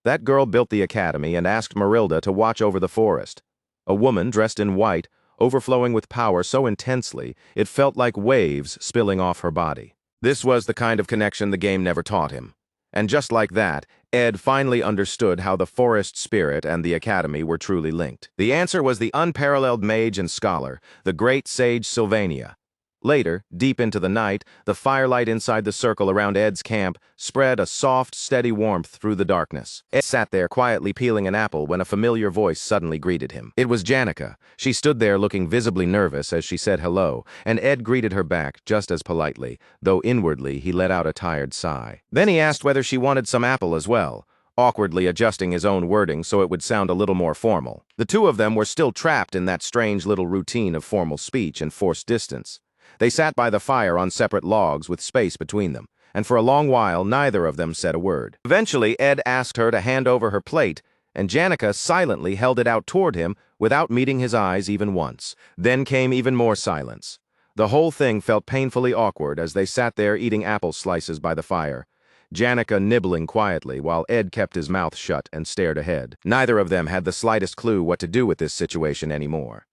A: That girl built the academy and asked Marilda to watch over the forest. A woman dressed in white, overflowing with power so intensely it felt like waves spilling off her body. This was the kind of connection the game never taught him. And just like that, Ed finally understood how the forest spirit and the academy were truly linked. The answer was the unparalleled mage and scholar, the great sage Sylvania. Later, deep into the night, the firelight inside the circle around Ed's camp spread a soft, steady warmth through the darkness. Ed sat there quietly peeling an apple when a familiar voice suddenly greeted him. It was Janica. She stood there looking visibly nervous as she said hello, and Ed greeted her back just as politely, though inwardly he let out a tired sigh. Then he asked whether she wanted some apple as well, awkwardly adjusting his own wording so it would sound a little more formal. The two of them were still trapped in that strange little routine of formal speech and forced distance. They sat by the fire on separate logs with space between them, and for a long while neither of them said a word. Eventually, Ed asked her to hand over her plate, and Janica silently held it out toward him without meeting his eyes even once. Then came even more silence. The whole thing felt painfully awkward as they sat there eating apple slices by the fire, Janica nibbling quietly while Ed kept his mouth shut and stared ahead. Neither of them had the slightest clue what to do with this situation anymore.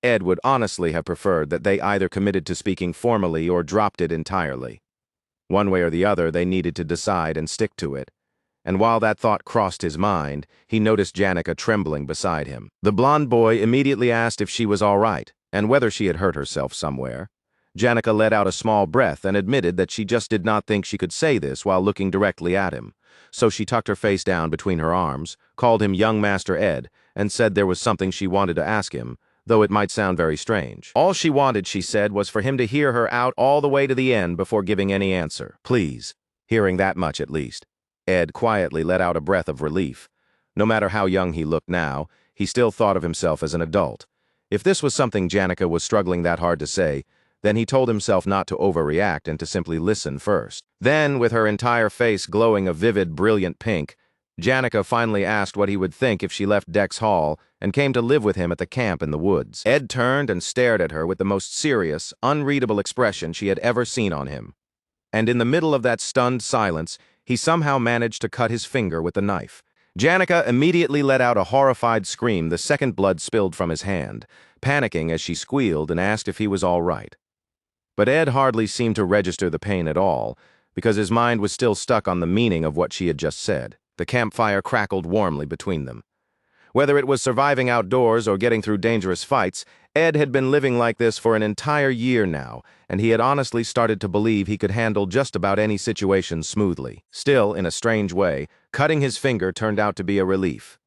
A: Ed would honestly have preferred that they either committed to speaking formally or dropped it entirely. One way or the other, they needed to decide and stick to it. And while that thought crossed his mind, he noticed Janica trembling beside him. The blonde boy immediately asked if she was all right, and whether she had hurt herself somewhere. Janica let out a small breath and admitted that she just did not think she could say this while looking directly at him. So she tucked her face down between her arms, called him young Master Ed, and said there was something she wanted to ask him, though it might sound very strange. All she wanted, she said, was for him to hear her out all the way to the end before giving any answer. Please. Hearing that much at least. Ed quietly let out a breath of relief. No matter how young he looked now, he still thought of himself as an adult. If this was something Janica was struggling that hard to say, then he told himself not to overreact and to simply listen first. Then, with her entire face glowing a vivid, brilliant pink, Janica finally asked what he would think if she left Dex Hall and came to live with him at the camp in the woods. Ed turned and stared at her with the most serious, unreadable expression she had ever seen on him. And in the middle of that stunned silence, he somehow managed to cut his finger with the knife. Janica immediately let out a horrified scream the second blood spilled from his hand, panicking as she squealed and asked if he was all right. But Ed hardly seemed to register the pain at all, because his mind was still stuck on the meaning of what she had just said. The campfire crackled warmly between them. Whether it was surviving outdoors or getting through dangerous fights, Ed had been living like this for an entire year now, and he had honestly started to believe he could handle just about any situation smoothly. Still, in a strange way, cutting his finger turned out to be a relief.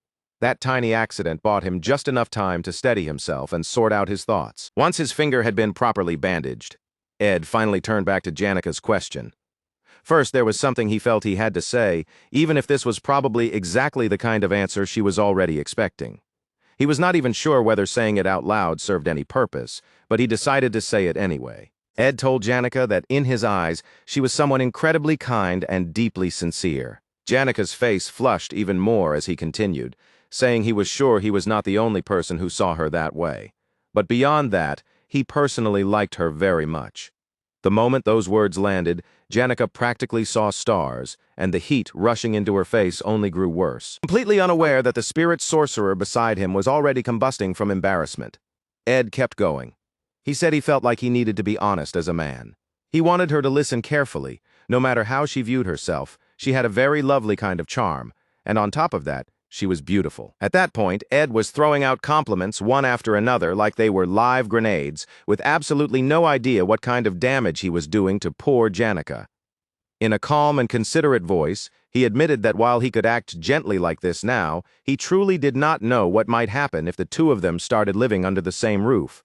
A: That tiny accident bought him just enough time to steady himself and sort out his thoughts. Once his finger had been properly bandaged, Ed finally turned back to Janica's question. First, there was something he felt he had to say, even if this was probably exactly the kind of answer she was already expecting. He was not even sure whether saying it out loud served any purpose, but he decided to say it anyway. Ed told Janica that in his eyes, she was someone incredibly kind and deeply sincere. Janica's face flushed even more as he continued, saying he was sure he was not the only person who saw her that way. But beyond that, he personally liked her very much. The moment those words landed, Janica practically saw stars, and the heat rushing into her face only grew worse. Completely unaware that the spirit sorcerer beside him was already combusting from embarrassment, Ed kept going. He said he felt like he needed to be honest as a man. He wanted her to listen carefully. No matter how she viewed herself, she had a very lovely kind of charm, and on top of that, she was beautiful. At that point, Ed was throwing out compliments one after another like they were live grenades, with absolutely no idea what kind of damage he was doing to poor Janica. In a calm and considerate voice, he admitted that while he could act gently like this now, he truly did not know what might happen if the two of them started living under the same roof.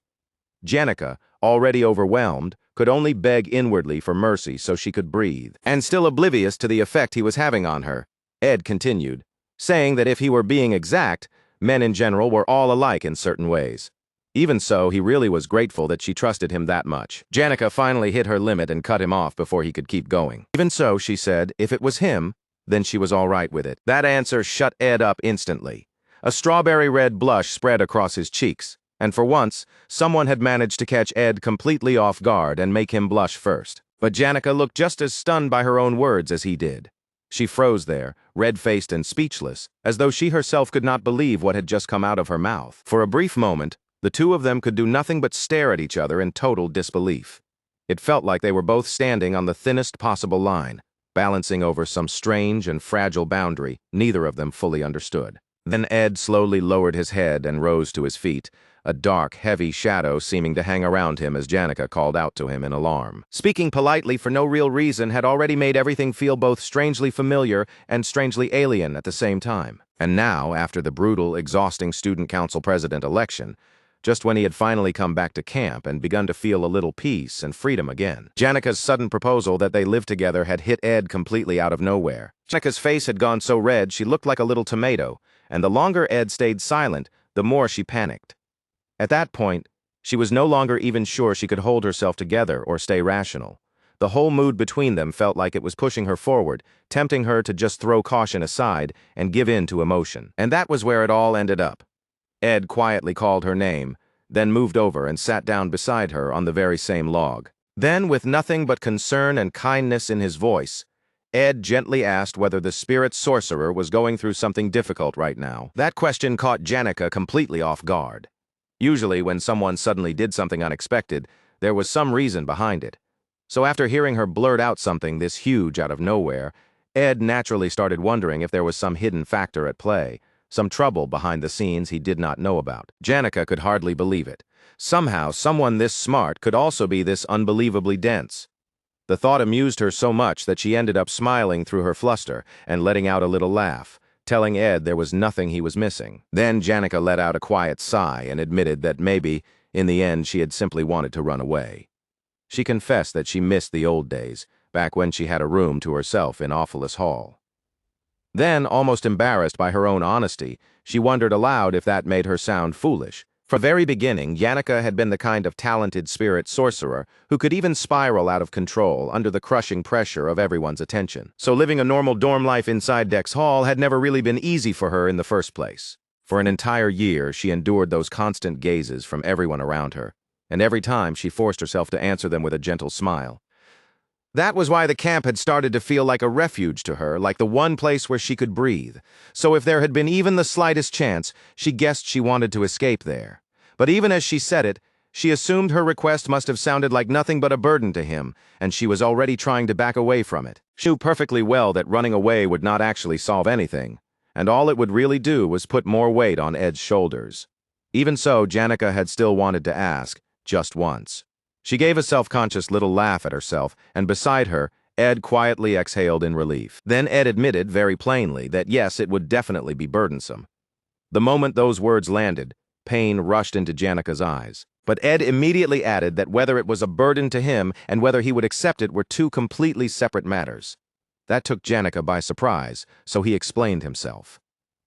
A: Janica, already overwhelmed, could only beg inwardly for mercy so she could breathe. And still oblivious to the effect he was having on her, Ed continued, saying that if he were being exact, men in general were all alike in certain ways. Even so, he really was grateful that she trusted him that much. Janica finally hit her limit and cut him off before he could keep going. Even so, she said, if it was him, then she was all right with it. That answer shut Ed up instantly. A strawberry red blush spread across his cheeks, and for once, someone had managed to catch Ed completely off guard and make him blush first. But Janica looked just as stunned by her own words as he did. She froze there, red-faced and speechless, as though she herself could not believe what had just come out of her mouth. For a brief moment, the two of them could do nothing but stare at each other in total disbelief. It felt like they were both standing on the thinnest possible line, balancing over some strange and fragile boundary neither of them fully understood. Then Ed slowly lowered his head and rose to his feet, a dark, heavy shadow seeming to hang around him as Janica called out to him in alarm. Speaking politely for no real reason had already made everything feel both strangely familiar and strangely alien at the same time. And now, after the brutal, exhausting student council president election, just when he had finally come back to camp and begun to feel a little peace and freedom again, Janica's sudden proposal that they live together had hit Ed completely out of nowhere. Janica's face had gone so red she looked like a little tomato, and the longer Ed stayed silent, the more she panicked. At that point, she was no longer even sure she could hold herself together or stay rational. The whole mood between them felt like it was pushing her forward, tempting her to just throw caution aside and give in to emotion. And that was where it all ended up. Ed quietly called her name, then moved over and sat down beside her on the very same log. Then, with nothing but concern and kindness in his voice, Ed gently asked whether the spirit sorcerer was going through something difficult right now. That question caught Janica completely off guard. Usually, when someone suddenly did something unexpected, there was some reason behind it. So after hearing her blurt out something this huge out of nowhere, Ed naturally started wondering if there was some hidden factor at play, some trouble behind the scenes he did not know about. Janica could hardly believe it. Somehow, someone this smart could also be this unbelievably dense. The thought amused her so much that she ended up smiling through her fluster and letting out a little laugh, telling Ed there was nothing he was missing. Then Janica let out a quiet sigh and admitted that maybe, in the end, she had simply wanted to run away. She confessed that she missed the old days, back when she had a room to herself in Awfulest Hall. Then, almost embarrassed by her own honesty, she wondered aloud if that made her sound foolish. From the very beginning, Janica had been the kind of talented spirit sorcerer who could even spiral out of control under the crushing pressure of everyone's attention. So living a normal dorm life inside Dex Hall had never really been easy for her in the first place. For an entire year, she endured those constant gazes from everyone around her, and every time she forced herself to answer them with a gentle smile. That was why the camp had started to feel like a refuge to her, like the one place where she could breathe. So if there had been even the slightest chance, she guessed she wanted to escape there. But even as she said it, she assumed her request must have sounded like nothing but a burden to him, and she was already trying to back away from it. She knew perfectly well that running away would not actually solve anything, and all it would really do was put more weight on Ed's shoulders. Even so, Janica had still wanted to ask, just once. She gave a self-conscious little laugh at herself, and beside her, Ed quietly exhaled in relief. Then Ed admitted very plainly that yes, it would definitely be burdensome. The moment those words landed, pain rushed into Janica's eyes. But Ed immediately added that whether it was a burden to him and whether he would accept it were two completely separate matters. That took Janica by surprise, so he explained himself.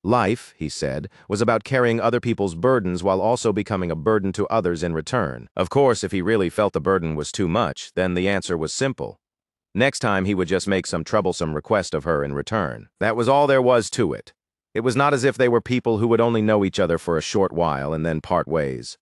A: Life, he said, was about carrying other people's burdens while also becoming a burden to others in return. Of course, if he really felt the burden was too much, then the answer was simple. Next time he would just make some troublesome request of her in return. That was all there was to it. It was not as if they were people who would only know each other for a short while and then part ways.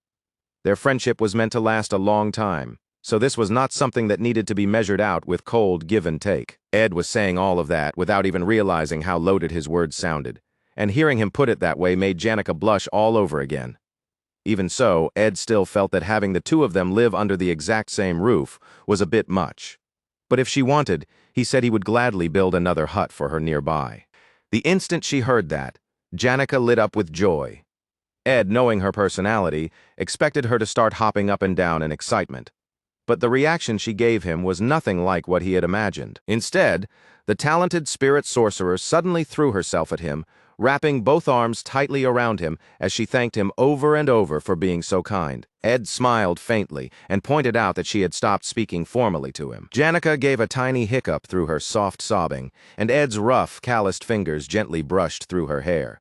A: Their friendship was meant to last a long time, so this was not something that needed to be measured out with cold give and take. Ed was saying all of that without even realizing how loaded his words sounded, and hearing him put it that way made Janica blush all over again. Even so, Ed still felt that having the two of them live under the exact same roof was a bit much. But if she wanted, he said he would gladly build another hut for her nearby. The instant she heard that, Janica lit up with joy. Ed, knowing her personality, expected her to start hopping up and down in excitement. But the reaction she gave him was nothing like what he had imagined. Instead, the talented spirit sorcerer suddenly threw herself at him, wrapping both arms tightly around him as she thanked him over and over for being so kind. Ed smiled faintly and pointed out that she had stopped speaking formally to him. Janica gave a tiny hiccup through her soft sobbing, and Ed's rough, calloused fingers gently brushed through her hair.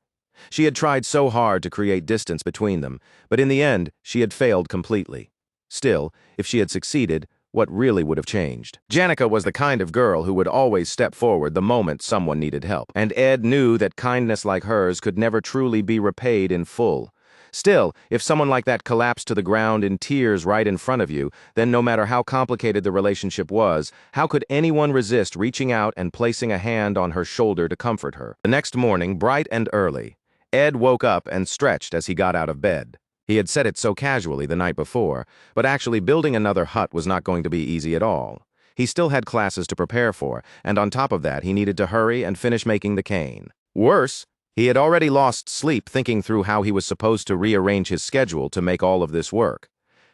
A: She had tried so hard to create distance between them, but in the end, she had failed completely. Still, if she had succeeded, what really would have changed? Janica was the kind of girl who would always step forward the moment someone needed help, and Ed knew that kindness like hers could never truly be repaid in full. Still, if someone like that collapsed to the ground in tears right in front of you, then no matter how complicated the relationship was, how could anyone resist reaching out and placing a hand on her shoulder to comfort her? The next morning, bright and early, Ed woke up and stretched as he got out of bed. He had said it so casually the night before, but actually building another hut was not going to be easy at all. He still had classes to prepare for, and on top of that, he needed to hurry and finish making the cane. Worse, he had already lost sleep thinking through how he was supposed to rearrange his schedule to make all of this work.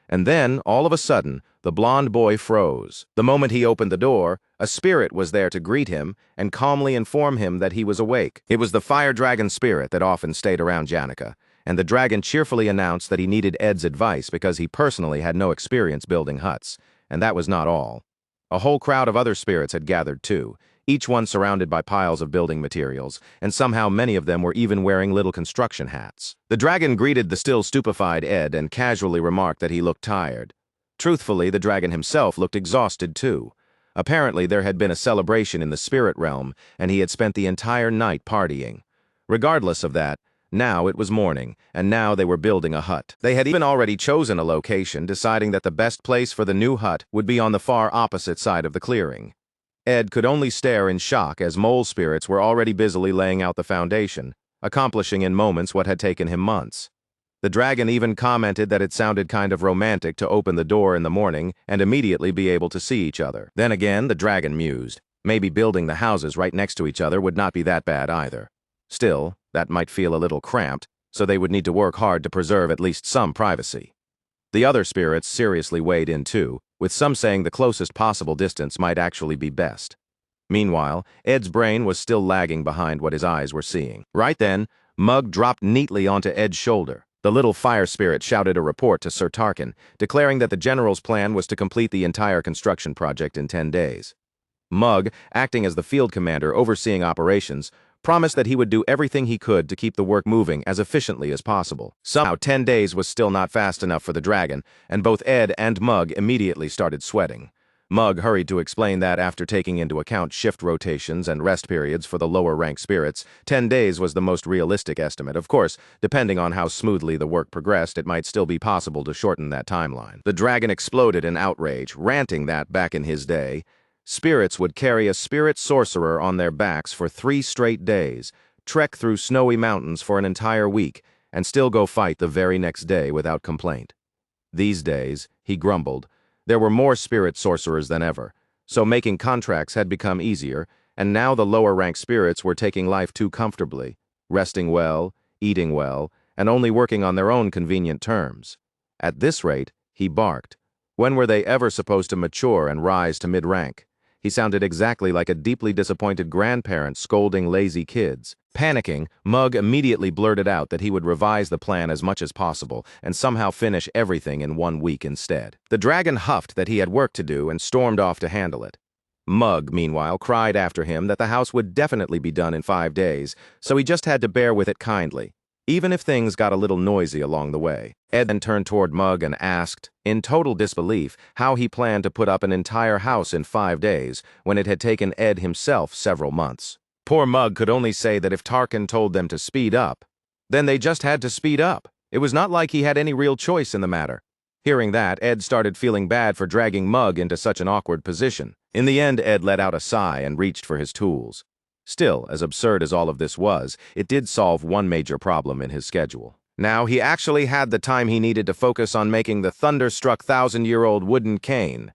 A: And then, all of a sudden, the blond boy froze. The moment he opened the door, a spirit was there to greet him and calmly inform him that he was awake. It was the fire dragon spirit that often stayed around Janica, and the dragon cheerfully announced that he needed Ed's advice because he personally had no experience building huts. And that was not all. A whole crowd of other spirits had gathered too, each one surrounded by piles of building materials, and somehow many of them were even wearing little construction hats. The dragon greeted the still stupefied Ed and casually remarked that he looked tired. Truthfully, the dragon himself looked exhausted too. Apparently, there had been a celebration in the spirit realm, and he had spent the entire night partying. Regardless of that, now it was morning, and now they were building a hut. They had even already chosen a location, deciding that the best place for the new hut would be on the far opposite side of the clearing. Ed could only stare in shock as mole spirits were already busily laying out the foundation, accomplishing in moments what had taken him months. The dragon even commented that it sounded kind of romantic to open the door in the morning and immediately be able to see each other. Then again, the dragon mused. Maybe building the houses right next to each other would not be that bad either. Still, that might feel a little cramped, so they would need to work hard to preserve at least some privacy. The other spirits seriously weighed in too, with some saying the closest possible distance might actually be best. Meanwhile, Ed's brain was still lagging behind what his eyes were seeing. Right then, Mug dropped neatly onto Ed's shoulder. The little fire spirit shouted a report to Sir Tarkin, declaring that the general's plan was to complete the entire construction project in 10 days. Mug, acting as the field commander overseeing operations, promised that he would do everything he could to keep the work moving as efficiently as possible. Somehow, 10 days was still not fast enough for the dragon, and both Ed and Mug immediately started sweating. Mug hurried to explain that after taking into account shift rotations and rest periods for the lower-ranked spirits, 10 days was the most realistic estimate. Of course, depending on how smoothly the work progressed, it might still be possible to shorten that timeline. The dragon exploded in outrage, ranting that, back in his day, spirits would carry a spirit sorcerer on their backs for 3 straight days, trek through snowy mountains for an entire week, and still go fight the very next day without complaint. These days, he grumbled, there were more spirit sorcerers than ever, so making contracts had become easier, and now the lower-ranked spirits were taking life too comfortably, resting well, eating well, and only working on their own convenient terms. At this rate, he barked. When were they ever supposed to mature and rise to mid-rank? He sounded exactly like a deeply disappointed grandparent scolding lazy kids. Panicking, Mug immediately blurted out that he would revise the plan as much as possible and somehow finish everything in 1 week instead. The dragon huffed that he had work to do and stormed off to handle it. Mug, meanwhile, cried after him that the house would definitely be done in 5 days, so he just had to bear with it kindly, even if things got a little noisy along the way. Ed then turned toward Mug and asked, in total disbelief, how he planned to put up an entire house in 5 days when it had taken Ed himself several months. Poor Mug could only say that if Tarkin told them to speed up, then they just had to speed up. It was not like he had any real choice in the matter. Hearing that, Ed started feeling bad for dragging Mug into such an awkward position. In the end, Ed let out a sigh and reached for his tools. Still, as absurd as all of this was, it did solve one major problem in his schedule. Now he actually had the time he needed to focus on making the thunderstruck 1,000-year-old wooden cane.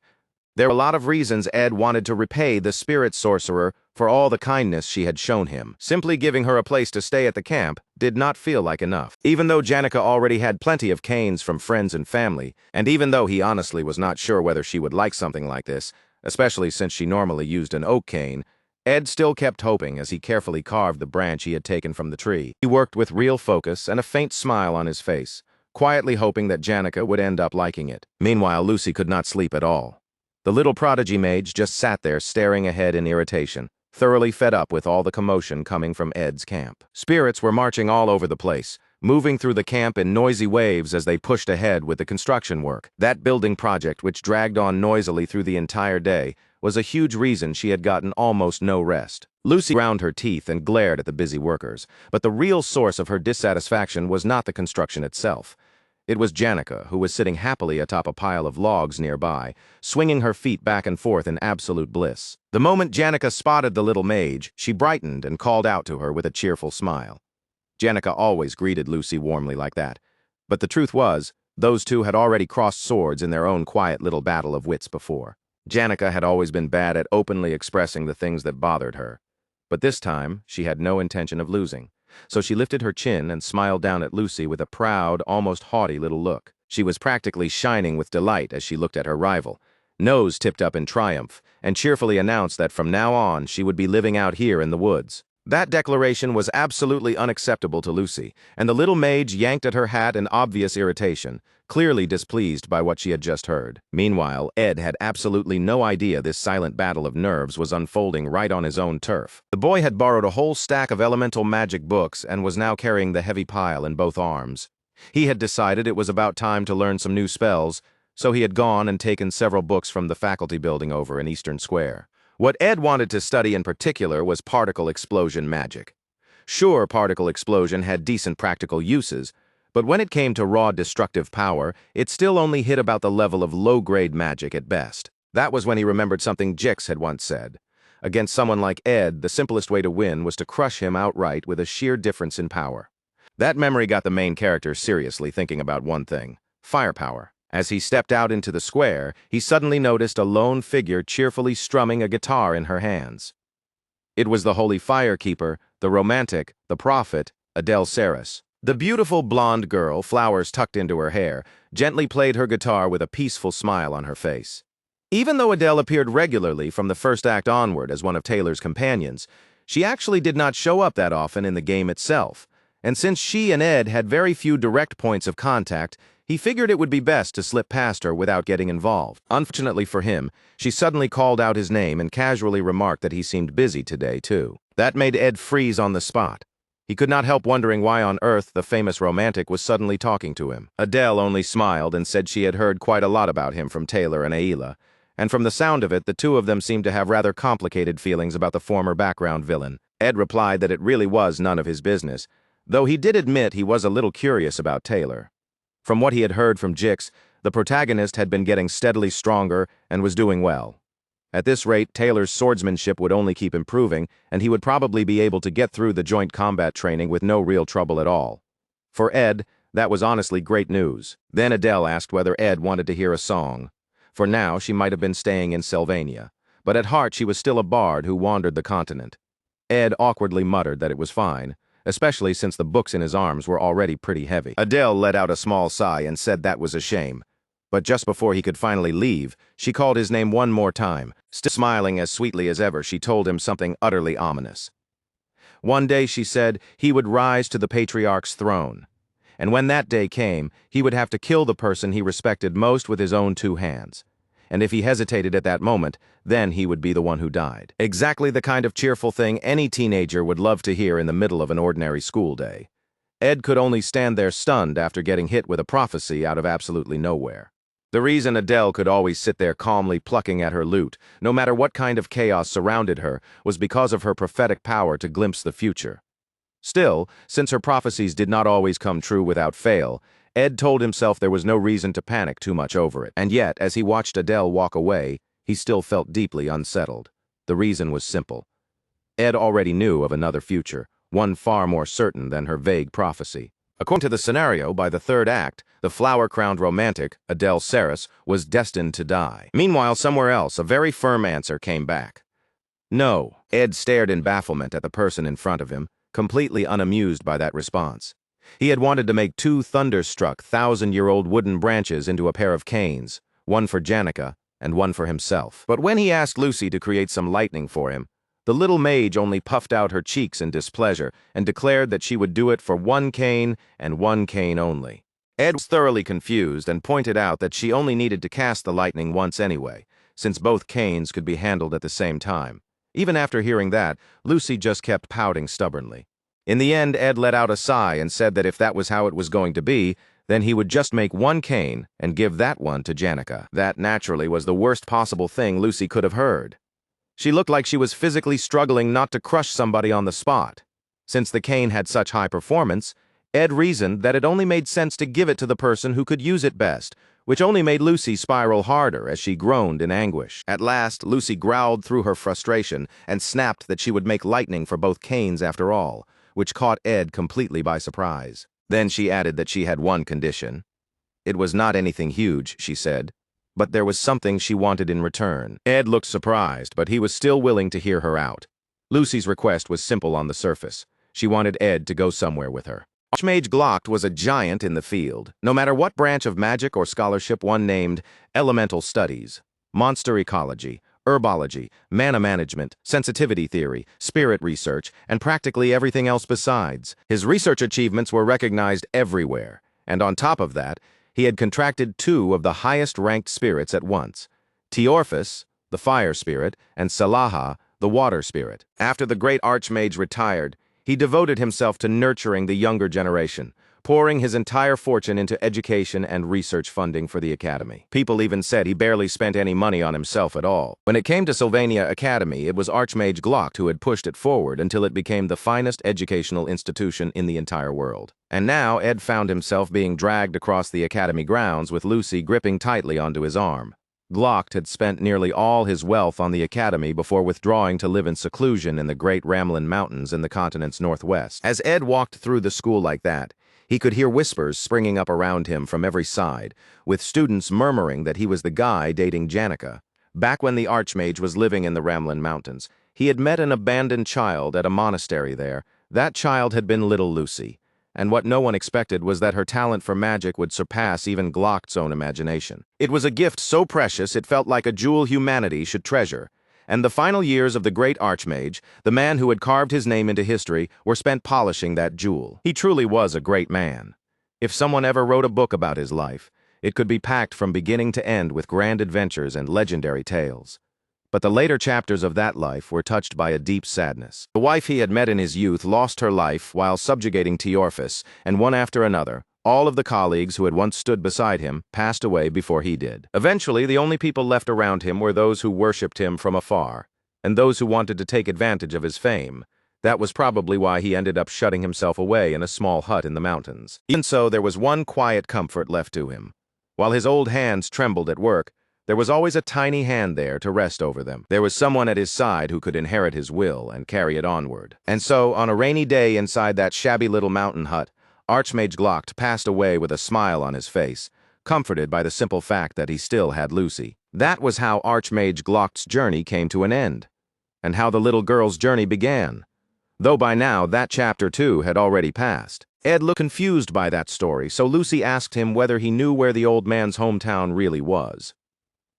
A: There were a lot of reasons Ed wanted to repay the spirit sorcerer for all the kindness she had shown him. Simply giving her a place to stay at the camp did not feel like enough. Even though Janica already had plenty of canes from friends and family, and even though he honestly was not sure whether she would like something like this, especially since she normally used an oak cane, Ed still kept hoping as he carefully carved the branch he had taken from the tree. He worked with real focus and a faint smile on his face, quietly hoping that Janica would end up liking it. Meanwhile, Lucy could not sleep at all. The little prodigy mage just sat there staring ahead in irritation, thoroughly fed up with all the commotion coming from Ed's camp. Spirits were marching all over the place, moving through the camp in noisy waves as they pushed ahead with the construction work. That building project, which dragged on noisily through the entire day, was a huge reason she had gotten almost no rest. Lucy ground her teeth and glared at the busy workers, but the real source of her dissatisfaction was not the construction itself. It was Janica, who was sitting happily atop a pile of logs nearby, swinging her feet back and forth in absolute bliss. The moment Janica spotted the little mage, she brightened and called out to her with a cheerful smile. Janica always greeted Lucy warmly like that, but the truth was, those two had already crossed swords in their own quiet little battle of wits before. Janica had always been bad at openly expressing the things that bothered her, but this time she had no intention of losing. So she lifted her chin and smiled down at Lucy with a proud, almost haughty little look. She was practically shining with delight as she looked at her rival, nose tipped up in triumph, and cheerfully announced that from now on she would be living out here in the woods. That declaration was absolutely unacceptable to Lucy, and the little mage yanked at her hat in obvious irritation, clearly displeased by what she had just heard. Meanwhile, Ed had absolutely no idea this silent battle of nerves was unfolding right on his own turf. The boy had borrowed a whole stack of elemental magic books and was now carrying the heavy pile in both arms. He had decided it was about time to learn some new spells, so he had gone and taken several books from the faculty building over in Eastern Square. What Ed wanted to study in particular was particle explosion magic. Sure, particle explosion had decent practical uses, but when it came to raw destructive power, it still only hit about the level of low-grade magic at best. That was when he remembered something Jix had once said. Against someone like Ed, the simplest way to win was to crush him outright with a sheer difference in power. That memory got the main character seriously thinking about one thing: firepower. As he stepped out into the square, he suddenly noticed a lone figure cheerfully strumming a guitar in her hands. It was the Holy Firekeeper, the romantic, the prophet, Adele Saris. The beautiful blonde girl, flowers tucked into her hair, gently played her guitar with a peaceful smile on her face. Even though Adele appeared regularly from the first act onward as one of Taylor's companions, she actually did not show up that often in the game itself. And since she and Ed had very few direct points of contact, he figured it would be best to slip past her without getting involved. Unfortunately for him, she suddenly called out his name and casually remarked that he seemed busy today, too. That made Ed freeze on the spot. He could not help wondering why on earth the famous romantic was suddenly talking to him. Adele only smiled and said she had heard quite a lot about him from Taylor and Ayla, and from the sound of it, the two of them seemed to have rather complicated feelings about the former background villain. Ed replied that it really was none of his business, though he did admit he was a little curious about Taylor. From what he had heard from Jix, the protagonist had been getting steadily stronger and was doing well. At this rate, Taylor's swordsmanship would only keep improving, and he would probably be able to get through the joint combat training with no real trouble at all. For Ed, that was honestly great news. Then Adele asked whether Ed wanted to hear a song. For now, she might have been staying in Sylvania, but at heart she was still a bard who wandered the continent. Ed awkwardly muttered that it was fine, especially since the books in his arms were already pretty heavy. Adele let out a small sigh and said that was a shame. But just before he could finally leave, she called his name one more time. Still smiling as sweetly as ever, she told him something utterly ominous. One day, she said, he would rise to the patriarch's throne. And when that day came, he would have to kill the person he respected most with his own two hands. And if he hesitated at that moment, then he would be the one who died. Exactly the kind of cheerful thing any teenager would love to hear in the middle of an ordinary school day. Ed could only stand there stunned after getting hit with a prophecy out of absolutely nowhere. The reason Adele could always sit there calmly plucking at her lute, no matter what kind of chaos surrounded her, was because of her prophetic power to glimpse the future. Still, since her prophecies did not always come true without fail, Ed told himself there was no reason to panic too much over it. And yet, as he watched Adele walk away, he still felt deeply unsettled. The reason was simple. Ed already knew of another future, one far more certain than her vague prophecy. According to the scenario, by the third act, the flower-crowned romantic, Adele Saris, was destined to die. Meanwhile, somewhere else, a very firm answer came back. No. Ed stared in bafflement at the person in front of him, completely unamused by that response. He had wanted to make two thunderstruck, thousand-year-old wooden branches into a pair of canes, one for Janica and one for himself. But when he asked Lucy to create some lightning for him, the little mage only puffed out her cheeks in displeasure and declared that she would do it for one cane and one cane only. Ed was thoroughly confused and pointed out that she only needed to cast the lightning once anyway, since both canes could be handled at the same time. Even after hearing that, Lucy just kept pouting stubbornly. In the end, Ed let out a sigh and said that if that was how it was going to be, then he would just make one cane and give that one to Janica. That, naturally, was the worst possible thing Lucy could have heard. She looked like she was physically struggling not to crush somebody on the spot. Since the cane had such high performance, Ed reasoned that it only made sense to give it to the person who could use it best, which only made Lucy spiral harder as she groaned in anguish. At last, Lucy growled through her frustration and snapped that she would make lightning for both canes after all, which caught Ed completely by surprise. Then she added that she had one condition. It was not anything huge, she said, but there was something she wanted in return. Ed looked surprised, but he was still willing to hear her out. Lucy's request was simple on the surface. She wanted Ed to go somewhere with her. Archmage Glocked was a giant in the field. No matter what branch of magic or scholarship one named, elemental studies, monster ecology, herbology, mana management, sensitivity theory, spirit research, and practically everything else besides. His research achievements were recognized everywhere, and on top of that, he had contracted two of the highest-ranked spirits at once, Teorphus, the fire spirit, and Salaha, the water spirit. After the great archmage retired, he devoted himself to nurturing the younger generation, pouring his entire fortune into education and research funding for the academy. People even said he barely spent any money on himself at all. When it came to Sylvania Academy, it was Archmage Glocked who had pushed it forward until it became the finest educational institution in the entire world. And now Ed found himself being dragged across the academy grounds with Lucy gripping tightly onto his arm. Glocked had spent nearly all his wealth on the academy before withdrawing to live in seclusion in the great Ramlin Mountains in the continent's northwest. As Ed walked through the school like that, he could hear whispers springing up around him from every side, with students murmuring that he was the guy dating Janica. Back when the Archmage was living in the Ramlin Mountains, he had met an abandoned child at a monastery there. That child had been little Lucy, and what no one expected was that her talent for magic would surpass even Glock's own imagination. It was a gift so precious it felt like a jewel humanity should treasure, and the final years of the great Archmage, the man who had carved his name into history, were spent polishing that jewel. He truly was a great man. If someone ever wrote a book about his life, it could be packed from beginning to end with grand adventures and legendary tales. But the later chapters of that life were touched by a deep sadness. The wife he had met in his youth lost her life while subjugating Teorphis, and one after another, all of the colleagues who had once stood beside him passed away before he did. Eventually, the only people left around him were those who worshipped him from afar, and those who wanted to take advantage of his fame. That was probably why he ended up shutting himself away in a small hut in the mountains. Even so, there was one quiet comfort left to him. While his old hands trembled at work, there was always a tiny hand there to rest over them. There was someone at his side who could inherit his will and carry it onward. And so, on a rainy day inside that shabby little mountain hut, Archmage Glock passed away with a smile on his face, comforted by the simple fact that he still had Lucy. That was how Archmage Glock's journey came to an end, and how the little girl's journey began. Though by now, that chapter too had already passed. Ed looked confused by that story, so Lucy asked him whether he knew where the old man's hometown really was.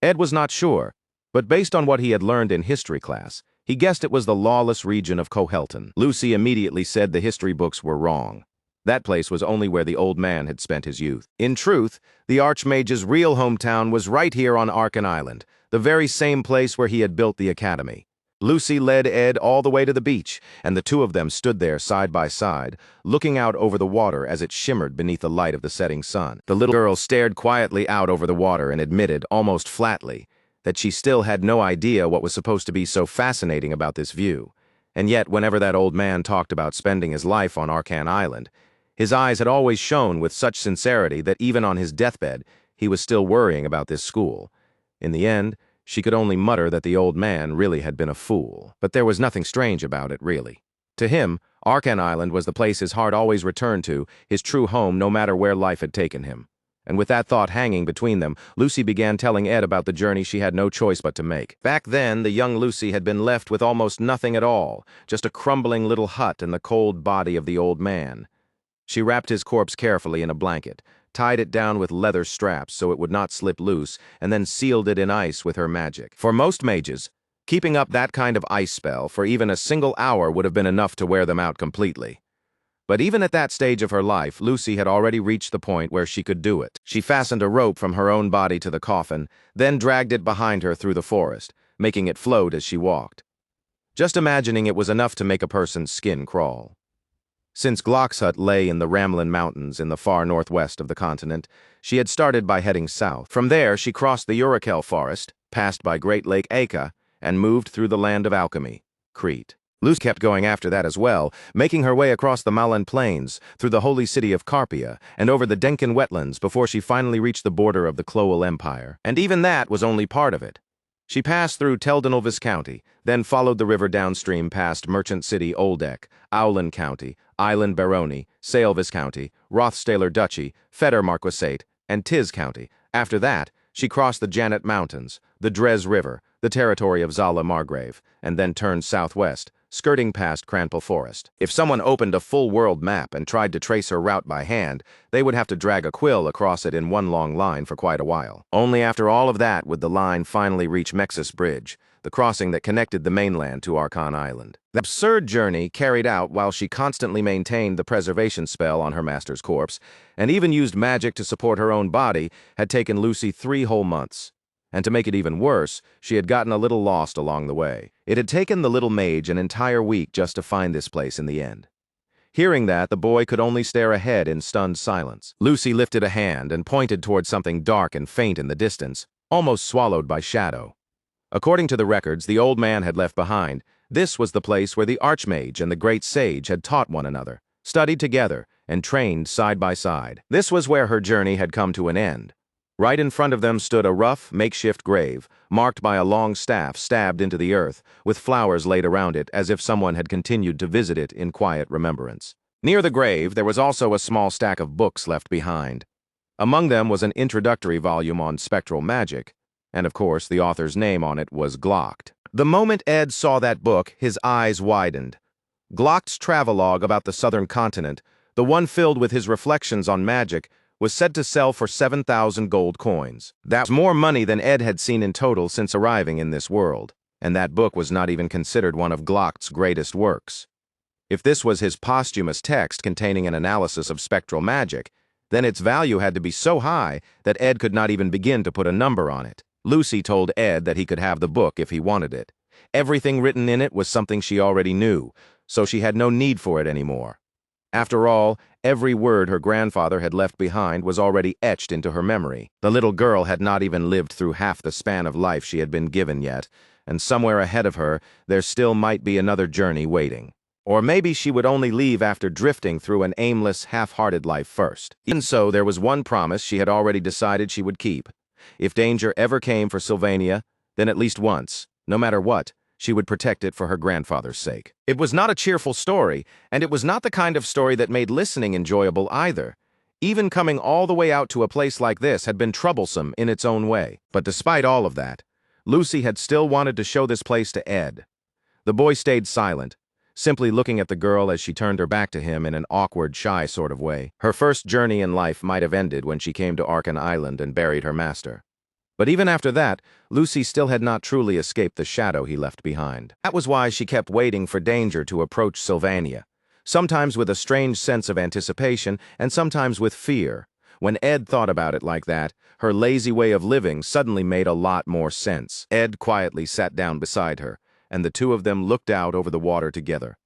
A: Ed was not sure, but based on what he had learned in history class, he guessed it was the lawless region of Kohelton. Lucy immediately said the history books were wrong. That place was only where the old man had spent his youth. In truth, the Archmage's real hometown was right here on Arkan Island, the very same place where he had built the academy. Lucy led Ed all the way to the beach, and the two of them stood there side by side, looking out over the water as it shimmered beneath the light of the setting sun. The little girl stared quietly out over the water and admitted, almost flatly, that she still had no idea what was supposed to be so fascinating about this view. And yet, whenever that old man talked about spending his life on Arkan Island, his eyes had always shone with such sincerity that even on his deathbed, he was still worrying about this school. In the end, she could only mutter that the old man really had been a fool. But there was nothing strange about it, really. To him, Arkan Island was the place his heart always returned to, his true home no matter where life had taken him. And with that thought hanging between them, Lucy began telling Ed about the journey she had no choice but to make. Back then, the young Lucy had been left with almost nothing at all, just a crumbling little hut and the cold body of the old man. She wrapped his corpse carefully in a blanket, tied it down with leather straps so it would not slip loose, and then sealed it in ice with her magic. For most mages, keeping up that kind of ice spell for even a single hour would have been enough to wear them out completely. But even at that stage of her life, Lucy had already reached the point where she could do it. She fastened a rope from her own body to the coffin, then dragged it behind her through the forest, making it float as she walked. Just imagining it was enough to make a person's skin crawl. Since Glock's hut lay in the Ramlin Mountains in the far northwest of the continent, she had started by heading south. From there, she crossed the Urakel forest, passed by Great Lake Aka, and moved through the land of alchemy, Crete. Lucy kept going after that as well, making her way across the Malan Plains, through the holy city of Carpia, and over the Denken wetlands before she finally reached the border of the Cloel Empire. And even that was only part of it. She passed through Teldonal County, then followed the river downstream past Merchant City Oldek, Owlin County, Island Barony, Sale Viscounty, Rothstaler Duchy, Feder Marquisate, and Tiz County. After that, she crossed the Janet Mountains, the Drez River, the territory of Zala Margrave, and then turned southwest, skirting past Cranpole Forest. If someone opened a full world map and tried to trace her route by hand, they would have to drag a quill across it in one long line for quite a while. Only after all of that would the line finally reach Mexis Bridge, the crossing that connected the mainland to Arkan Island. The absurd journey carried out while she constantly maintained the preservation spell on her master's corpse, and even used magic to support her own body, had taken Lucy 3 whole months. And to make it even worse, she had gotten a little lost along the way. It had taken the little mage an entire week just to find this place in the end. Hearing that, the boy could only stare ahead in stunned silence. Lucy lifted a hand and pointed towards something dark and faint in the distance, almost swallowed by shadow. According to the records the old man had left behind, this was the place where the Archmage and the great sage had taught one another, studied together, and trained side by side. This was where her journey had come to an end. Right in front of them stood a rough, makeshift grave, marked by a long staff stabbed into the earth, with flowers laid around it as if someone had continued to visit it in quiet remembrance. Near the grave, there was also a small stack of books left behind. Among them was an introductory volume on spectral magic, and of course the author's name on it was Glock. The moment Ed saw that book, his eyes widened. Glock's travelogue about the southern continent, The one filled with his reflections on magic was said to sell for 7,000 gold coins. That was more money than Ed had seen in total since arriving in this world, and that book was not even considered one of Glock's greatest works. If this was his posthumous text containing an analysis of spectral magic, then its value had to be so high that Ed could not even begin to put a number on it. Lucy told Ed that he could have the book if he wanted it. Everything written in it was something she already knew, so she had no need for it anymore. After all, every word her grandfather had left behind was already etched into her memory. The little girl had not even lived through half the span of life she had been given yet, and somewhere ahead of her there still might be another journey waiting. Or maybe she would only leave after drifting through an aimless, half-hearted life first. Even so, there was one promise she had already decided she would keep. If danger ever came for Sylvania, then at least once, no matter what, she would protect it for her grandfather's sake. It was not a cheerful story, and it was not the kind of story that made listening enjoyable either. Even coming all the way out to a place like this had been troublesome in its own way. But despite all of that, Lucy had still wanted to show this place to Ed. The boy stayed silent, simply looking at the girl as she turned her back to him in an awkward, shy sort of way. Her first journey in life might have ended when she came to Arkan Island and buried her master. But even after that, Lucy still had not truly escaped the shadow he left behind. That was why she kept waiting for danger to approach Sylvania, sometimes with a strange sense of anticipation and sometimes with fear. When Ed thought about it like that, her lazy way of living suddenly made a lot more sense. Ed quietly sat down beside her, and the two of them looked out over the water together.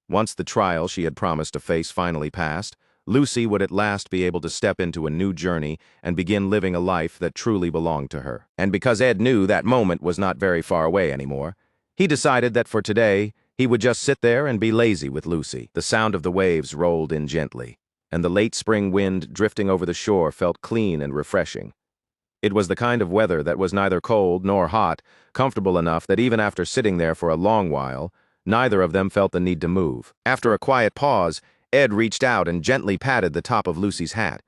A: Once the trial she had promised to face finally passed, Lucy would at last be able to step into a new journey and begin living a life that truly belonged to her. And because Ed knew that moment was not very far away anymore, he decided that for today, he would just sit there and be lazy with Lucy. The sound of the waves rolled in gently, and the late spring wind drifting over the shore felt clean and refreshing. It was the kind of weather that was neither cold nor hot, comfortable enough that even after sitting there for a long while, neither of them felt the need to move. After a quiet pause, Ed reached out and gently patted the top of Lucy's hat.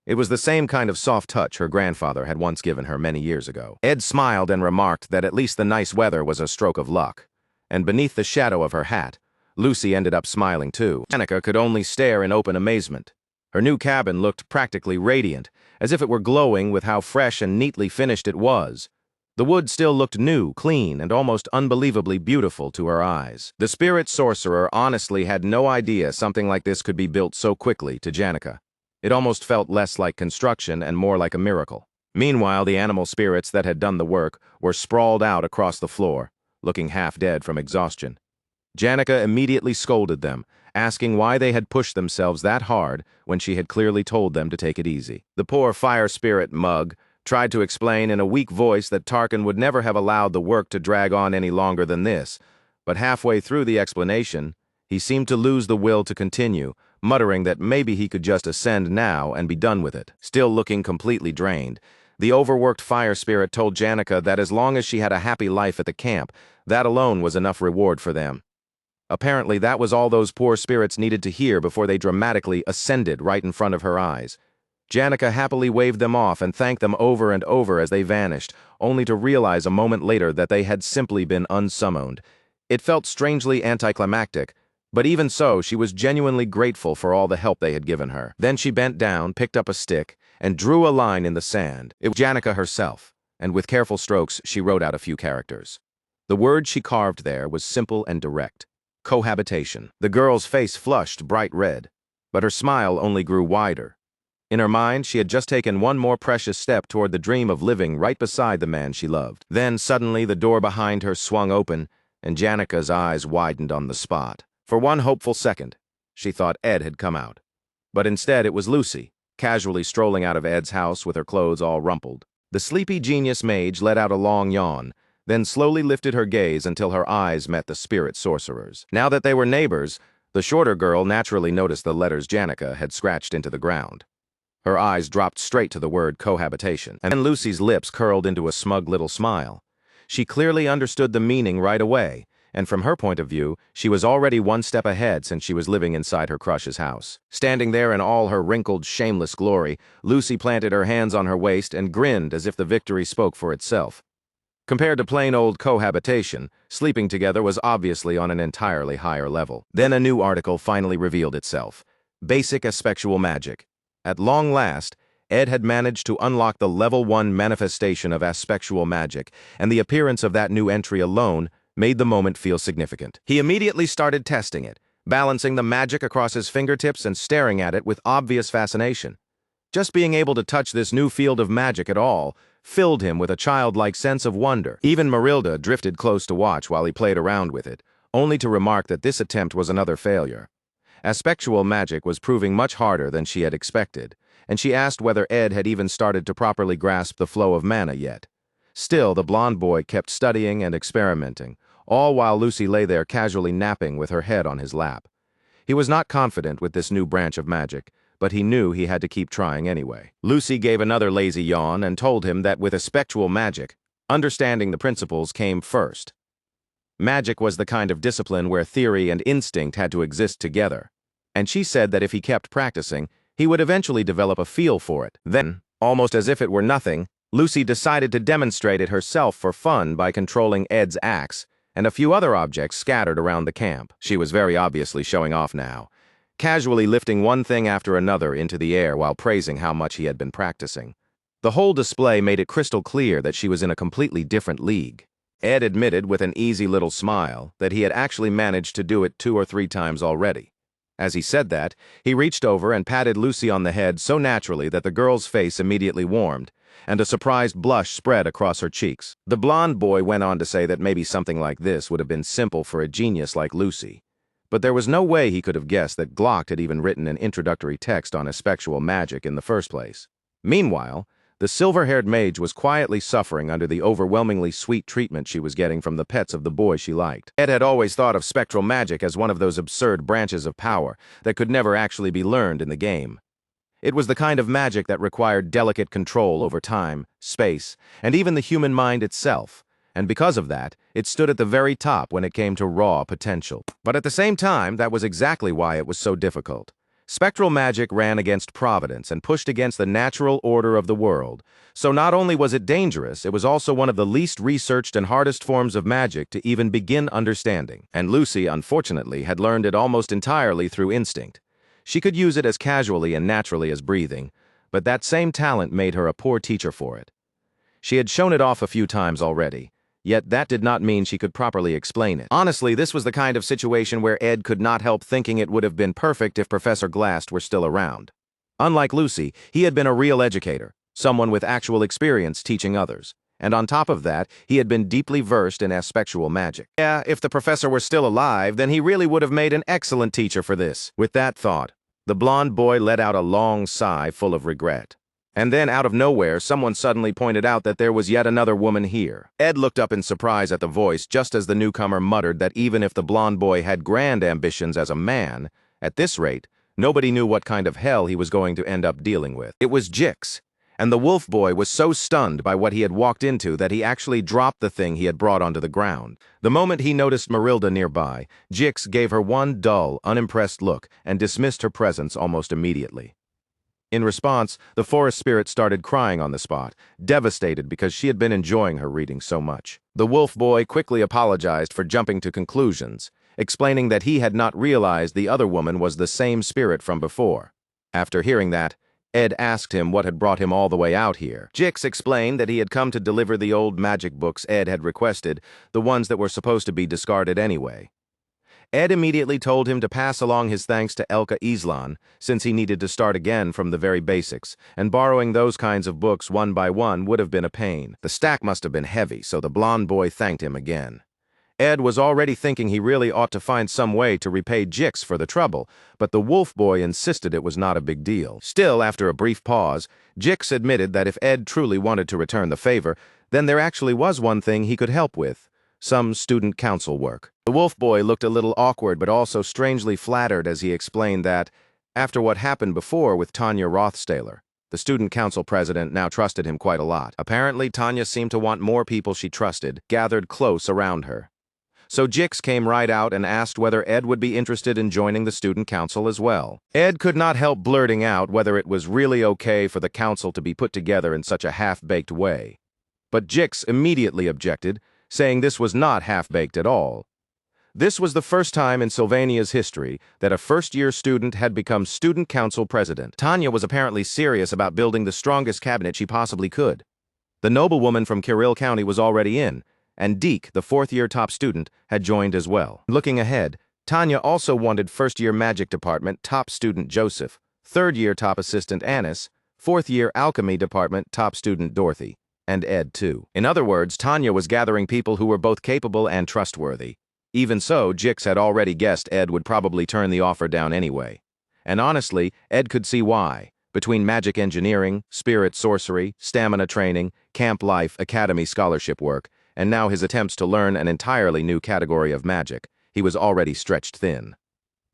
A: It was the same kind of soft touch her grandfather had once given her many years ago. Ed smiled and remarked that at least the nice weather was a stroke of luck. And beneath the shadow of her hat, Lucy ended up smiling too. Danica could only stare in open amazement. Her new cabin looked practically radiant, as if it were glowing with how fresh and neatly finished it was. The wood still looked new, clean, and almost unbelievably beautiful to her eyes. The spirit sorcerer honestly had no idea something like this could be built so quickly to Danica. It almost felt less like construction and more like a miracle. Meanwhile, the animal spirits that had done the work were sprawled out across the floor, looking half dead from exhaustion. Danica immediately scolded them, asking why they had pushed themselves that hard when she had clearly told them to take it easy. The poor fire spirit mug tried to explain in a weak voice that Tarkan would never have allowed the work to drag on any longer than this, but halfway through the explanation, he seemed to lose the will to continue, muttering that maybe he could just ascend now and be done with it. Still looking completely drained, the overworked fire spirit told Danica that as long as she had a happy life at the camp, that alone was enough reward for them. Apparently, that was all those poor spirits needed to hear before they dramatically ascended right in front of her eyes. Danica happily waved them off and thanked them over and over as they vanished, only to realize a moment later that they had simply been unsummoned. It felt strangely anticlimactic, but even so, she was genuinely grateful for all the help they had given her. Then she bent down, picked up a stick, and drew a line in the sand. It was Danica herself, and with careful strokes, she wrote out a few characters. The word she carved there was simple and direct: cohabitation. The girl's face flushed bright red, but her smile only grew wider. In her mind, she had just taken one more precious step toward the dream of living right beside the man she loved. Then, suddenly, the door behind her swung open, and Danica's eyes widened on the spot. For one hopeful second, she thought Ed had come out. But instead, it was Lucy, casually strolling out of Ed's house with her clothes all rumpled. The sleepy genius mage let out a long yawn, then slowly lifted her gaze until her eyes met the spirit sorcerer's. Now that they were neighbors, the shorter girl naturally noticed the letters Danica had scratched into the ground. Her eyes dropped straight to the word cohabitation, and then Lucy's lips curled into a smug little smile. She clearly understood the meaning right away, and from her point of view, she was already one step ahead since she was living inside her crush's house. Standing there in all her wrinkled, shameless glory, Lucy planted her hands on her waist and grinned as if the victory spoke for itself. Compared to plain old cohabitation, sleeping together was obviously on an entirely higher level. Then a new article finally revealed itself. Basic aspectual magic. At long last, Ed had managed to unlock the level 1 manifestation of aspectual magic, and the appearance of that new entry alone made the moment feel significant. He immediately started testing it, balancing the magic across his fingertips and staring at it with obvious fascination. Just being able to touch this new field of magic at all filled him with a childlike sense of wonder. Even Marilda drifted close to watch while he played around with it, only to remark that this attempt was another failure. Aspectual magic was proving much harder than she had expected, and she asked whether Ed had even started to properly grasp the flow of mana yet. Still, the blond boy kept studying and experimenting, all while Lucy lay there casually napping with her head on his lap. He was not confident with this new branch of magic, but he knew he had to keep trying anyway. Lucy gave another lazy yawn and told him that with aspectual magic, understanding the principles came first. Magic was the kind of discipline where theory and instinct had to exist together, and she said that if he kept practicing, he would eventually develop a feel for it. Then, almost as if it were nothing, Lucy decided to demonstrate it herself for fun by controlling Ed's axe and a few other objects scattered around the camp. She was very obviously showing off now, casually lifting one thing after another into the air while praising how much he had been practicing. The whole display made it crystal clear that she was in a completely different league. Ed admitted with an easy little smile that he had actually managed to do it 2 or 3 times already. As he said that, he reached over and patted Lucy on the head so naturally that the girl's face immediately warmed, and a surprised blush spread across her cheeks. The blond boy went on to say that maybe something like this would have been simple for a genius like Lucy, but there was no way he could have guessed that Glock had even written an introductory text on aspectual magic in the first place. Meanwhile, the silver-haired mage was quietly suffering under the overwhelmingly sweet treatment she was getting from the pets of the boy she liked. Ed had always thought of spectral magic as one of those absurd branches of power that could never actually be learned in the game. It was the kind of magic that required delicate control over time, space, and even the human mind itself, and because of that, it stood at the very top when it came to raw potential. But at the same time, that was exactly why it was so difficult. Spectral magic ran against providence and pushed against the natural order of the world, so not only was it dangerous, it was also one of the least researched and hardest forms of magic to even begin understanding. And Lucy, unfortunately, had learned it almost entirely through instinct. She could use it as casually and naturally as breathing, but that same talent made her a poor teacher for it. She had shown it off a few times already, yet that did not mean she could properly explain it. Honestly, this was the kind of situation where Ed could not help thinking it would have been perfect if Professor Glast were still around. Unlike Lucy, he had been a real educator, someone with actual experience teaching others. And on top of that, he had been deeply versed in aspectual magic. Yeah, if the professor were still alive, then he really would have made an excellent teacher for this. With that thought, the blond boy let out a long sigh full of regret. And then, out of nowhere, someone suddenly pointed out that there was yet another woman here. Ed looked up in surprise at the voice just as the newcomer muttered that even if the blond boy had grand ambitions as a man, at this rate, nobody knew what kind of hell he was going to end up dealing with. It was Jix, and the wolf boy was so stunned by what he had walked into that he actually dropped the thing he had brought onto the ground. The moment he noticed Marilda nearby, Jix gave her one dull, unimpressed look and dismissed her presence almost immediately. In response, the forest spirit started crying on the spot, devastated because she had been enjoying her reading so much. The wolf boy quickly apologized for jumping to conclusions, explaining that he had not realized the other woman was the same spirit from before. After hearing that, Ed asked him what had brought him all the way out here. Jix explained that he had come to deliver the old magic books Ed had requested, the ones that were supposed to be discarded anyway. Ed immediately told him to pass along his thanks to Elka Islan, since he needed to start again from the very basics, and borrowing those kinds of books one by one would have been a pain. The stack must have been heavy, so the blond boy thanked him again. Ed was already thinking he really ought to find some way to repay Jix for the trouble, but the wolf boy insisted it was not a big deal. Still, after a brief pause, Jix admitted that if Ed truly wanted to return the favor, then there actually was one thing he could help with: some student council work. The wolf boy looked a little awkward but also strangely flattered as he explained that, after what happened before with Tanya Rothstaler, the student council president now trusted him quite a lot. Apparently, Tanya seemed to want more people she trusted gathered close around her. So Jix came right out and asked whether Ed would be interested in joining the student council as well. Ed could not help blurting out whether it was really okay for the council to be put together in such a half-baked way. But Jix immediately objected, saying this was not half-baked at all. This was the first time in Sylvania's history that a first-year student had become student council president. Tanya was apparently serious about building the strongest cabinet she possibly could. The noblewoman from Kirill County was already in, and Deke, the fourth-year top student, had joined as well. Looking ahead, Tanya also wanted first-year magic department top student Joseph, third-year top assistant Anis, fourth-year alchemy department top student Dorothy, and Ed too. In other words, Tanya was gathering people who were both capable and trustworthy. Even so, Jix had already guessed Ed would probably turn the offer down anyway. And honestly, Ed could see why. Between magic engineering, spirit sorcery, stamina training, camp life, academy scholarship work, and now his attempts to learn an entirely new category of magic, he was already stretched thin.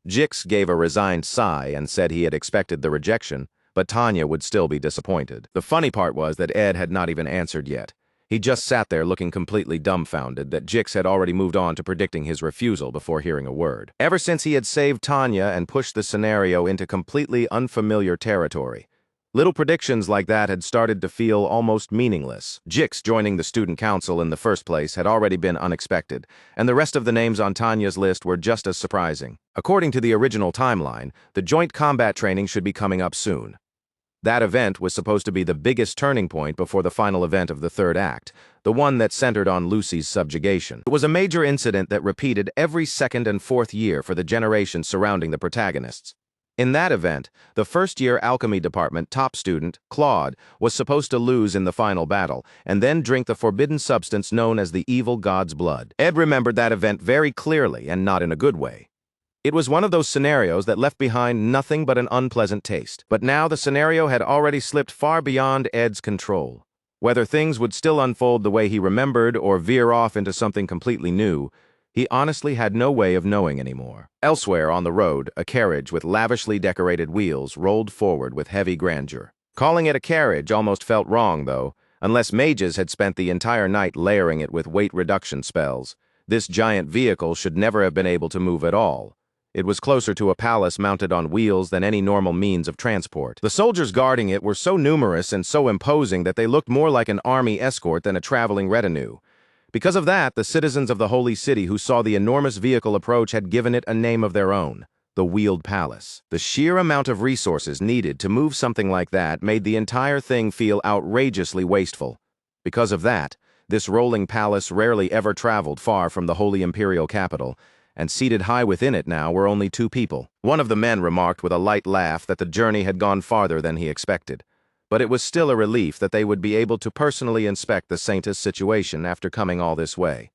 A: Jix gave a resigned sigh and said he had expected the rejection, but Tanya would still be disappointed. The funny part was that Ed had not even answered yet. He just sat there looking completely dumbfounded that Jix had already moved on to predicting his refusal before hearing a word. Ever since he had saved Tanya and pushed the scenario into completely unfamiliar territory, little predictions like that had started to feel almost meaningless. Jix joining the student council in the first place had already been unexpected, and the rest of the names on Tanya's list were just as surprising. According to the original timeline, the joint combat training should be coming up soon. That event was supposed to be the biggest turning point before the final event of the third act, the one that centered on Lucy's subjugation. It was a major incident that repeated every second and fourth year for the generations surrounding the protagonists. In that event, the first-year alchemy department top student, Claude, was supposed to lose in the final battle and then drink the forbidden substance known as the evil god's blood. Ed remembered that event very clearly and not in a good way. It was one of those scenarios that left behind nothing but an unpleasant taste. But now the scenario had already slipped far beyond Ed's control. Whether things would still unfold the way he remembered or veer off into something completely new, he honestly had no way of knowing anymore. Elsewhere on the road, a carriage with lavishly decorated wheels rolled forward with heavy grandeur. Calling it a carriage almost felt wrong, though, unless mages had spent the entire night layering it with weight reduction spells. This giant vehicle should never have been able to move at all. It was closer to a palace mounted on wheels than any normal means of transport. The soldiers guarding it were so numerous and so imposing that they looked more like an army escort than a traveling retinue. Because of that, the citizens of the Holy City who saw the enormous vehicle approach had given it a name of their own, the Wheeled Palace. The sheer amount of resources needed to move something like that made the entire thing feel outrageously wasteful. Because of that, this rolling palace rarely ever traveled far from the Holy Imperial capital, and seated high within it now were only two people. One of the men remarked with a light laugh that the journey had gone farther than he expected, but it was still a relief that they would be able to personally inspect the Saintess situation after coming all this way.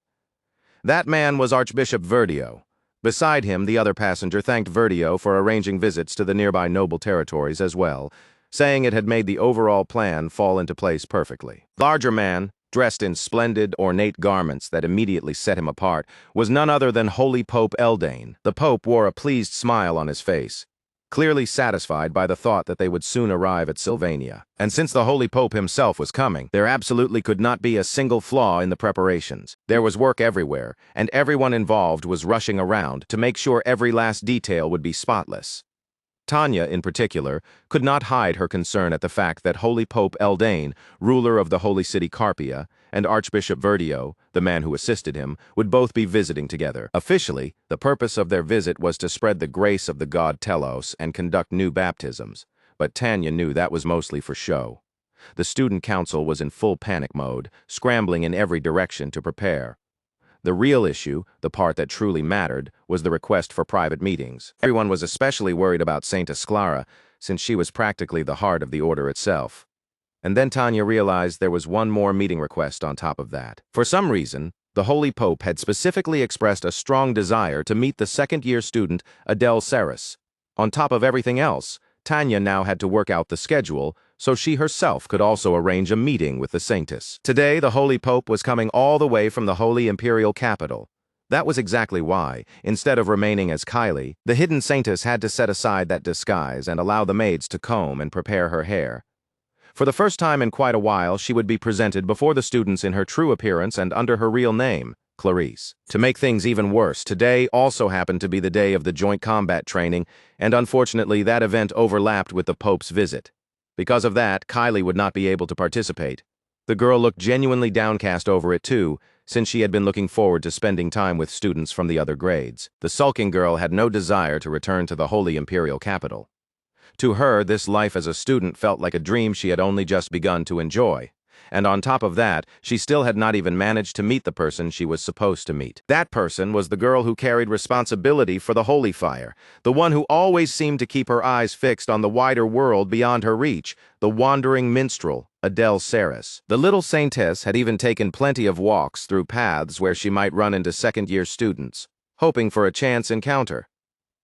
A: That man was Archbishop Verdio. Beside him, the other passenger thanked Verdio for arranging visits to the nearby noble territories as well, saying it had made the overall plan fall into place perfectly. Larger man, dressed in splendid, ornate garments that immediately set him apart, was none other than Holy Pope Eldane. The Pope wore a pleased smile on his face, clearly satisfied by the thought that they would soon arrive at Sylvania. And since the Holy Pope himself was coming, there absolutely could not be a single flaw in the preparations. There was work everywhere, and everyone involved was rushing around to make sure every last detail would be spotless. Tanya, in particular, could not hide her concern at the fact that Holy Pope Eldane, ruler of the Holy City Carpia, and Archbishop Verdio, the man who assisted him, would both be visiting together. Officially, the purpose of their visit was to spread the grace of the god Telos and conduct new baptisms, but Tanya knew that was mostly for show. The student council was in full panic mode, scrambling in every direction to prepare. The real issue, the part that truly mattered, was the request for private meetings. Everyone was especially worried about Saintess Clara, since she was practically the heart of the order itself. And then Tanya realized there was one more meeting request on top of that. For some reason, the Holy Pope had specifically expressed a strong desire to meet the second-year student, Adele Saris. On top of everything else, Tanya now had to work out the schedule, so she herself could also arrange a meeting with the Saintess. Today, the Holy Pope was coming all the way from the Holy Imperial capital. That was exactly why, instead of remaining as Kylie, the hidden Saintess had to set aside that disguise and allow the maids to comb and prepare her hair. For the first time in quite a while, she would be presented before the students in her true appearance and under her real name, Clarice. To make things even worse, today also happened to be the day of the joint combat training, and unfortunately that event overlapped with the Pope's visit. Because of that, Kylie would not be able to participate. The girl looked genuinely downcast over it too, since she had been looking forward to spending time with students from the other grades. The sulking girl had no desire to return to the holy imperial capital. To her, this life as a student felt like a dream she had only just begun to enjoy. And on top of that, she still had not even managed to meet the person she was supposed to meet. That person was the girl who carried responsibility for the holy fire, the one who always seemed to keep her eyes fixed on the wider world beyond her reach, the wandering minstrel, Adele Saris. The little saintess had even taken plenty of walks through paths where she might run into second-year students, hoping for a chance encounter.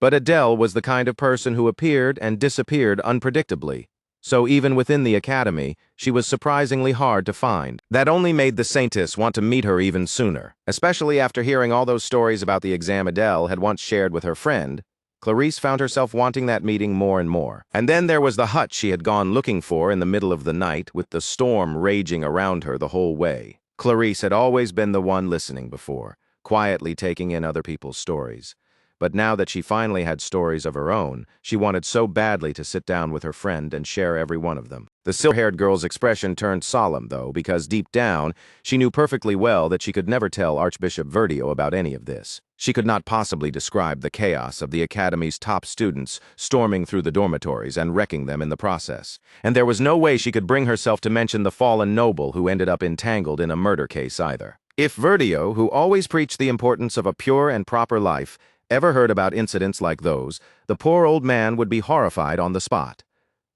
A: But Adele was the kind of person who appeared and disappeared unpredictably. So even within the academy, she was surprisingly hard to find. That only made the saintess want to meet her even sooner, especially after hearing all those stories about the exam Adele had once shared with her friend. Clarice found herself wanting that meeting more and more. And then there was the hut she had gone looking for in the middle of the night, with the storm raging around her the whole way. Clarice had always been the one listening before, quietly taking in other people's stories. But now that she finally had stories of her own, she wanted so badly to sit down with her friend and share every one of them. The silver-haired girl's expression turned solemn, though, because deep down, she knew perfectly well that she could never tell Archbishop Verdio about any of this. She could not possibly describe the chaos of the Academy's top students storming through the dormitories and wrecking them in the process. And there was no way she could bring herself to mention the fallen noble who ended up entangled in a murder case either. If Verdio, who always preached the importance of a pure and proper life, ever heard about incidents like those, the poor old man would be horrified on the spot.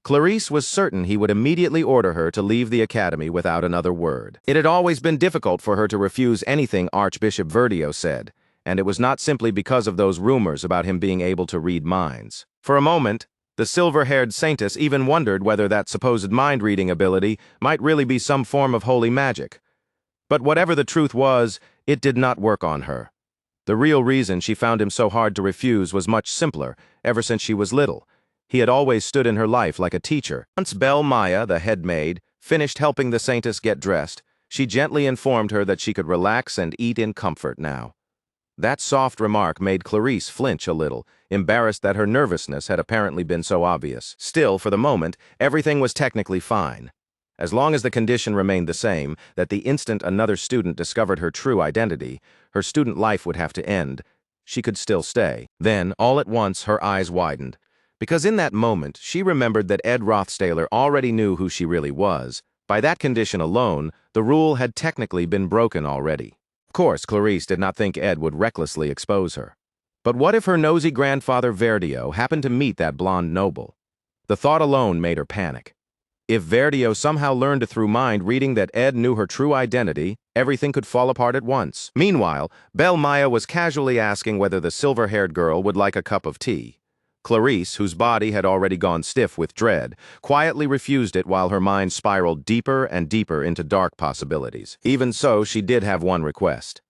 A: Clarice was certain he would immediately order her to leave the academy without another word. It had always been difficult for her to refuse anything Archbishop Verdio said, and it was not simply because of those rumors about him being able to read minds. For a moment, the silver-haired saintess even wondered whether that supposed mind-reading ability might really be some form of holy magic. But whatever the truth was, it did not work on her. The real reason she found him so hard to refuse was much simpler, ever since she was little. He had always stood in her life like a teacher. Once Belle Maya, the head maid, finished helping the saintess get dressed, she gently informed her that she could relax and eat in comfort now. That soft remark made Clarice flinch a little, embarrassed that her nervousness had apparently been so obvious. Still, for the moment, everything was technically fine. As long as the condition remained the same, that the instant another student discovered her true identity, her student life would have to end, she could still stay. Then, all at once, her eyes widened. Because in that moment, she remembered that Ed Rothstaler already knew who she really was. By that condition alone, the rule had technically been broken already. Of course, Clarice did not think Ed would recklessly expose her. But what if her nosy grandfather Verdio happened to meet that blonde noble? The thought alone made her panic. If Verdio somehow learned through mind reading that Ed knew her true identity, everything could fall apart at once. Meanwhile, Belle Maya was casually asking whether the silver-haired girl would like a cup of tea. Clarice, whose body had already gone stiff with dread, quietly refused it while her mind spiraled deeper and deeper into dark possibilities. Even so, she did have one request.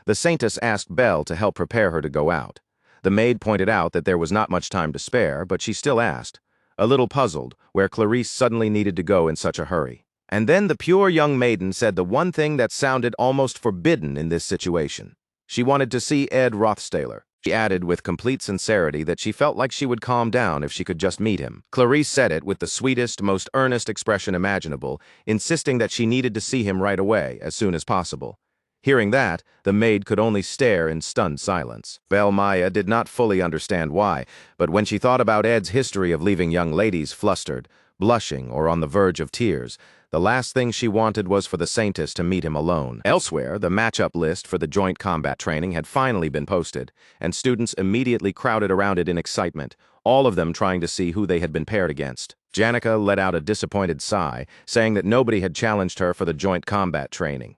A: The saintess asked Belle to help prepare her to go out. The maid pointed out that there was not much time to spare, but she still asked, a little puzzled, where Clarice suddenly needed to go in such a hurry. And then the pure young maiden said the one thing that sounded almost forbidden in this situation. She wanted to see Ed Rothstaler. She added with complete sincerity that she felt like she would calm down if she could just meet him. Clarice said it with the sweetest, most earnest expression imaginable, insisting that she needed to see him right away, as soon as possible. Hearing that, the maid could only stare in stunned silence. Belle Maya did not fully understand why, but when she thought about Ed's history of leaving young ladies flustered, blushing, or on the verge of tears, the last thing she wanted was for the saintess to meet him alone. Elsewhere, the matchup list for the joint combat training had finally been posted, and students immediately crowded around it in excitement, all of them trying to see who they had been paired against. Janica let out a disappointed sigh, saying that nobody had challenged her for the joint combat training.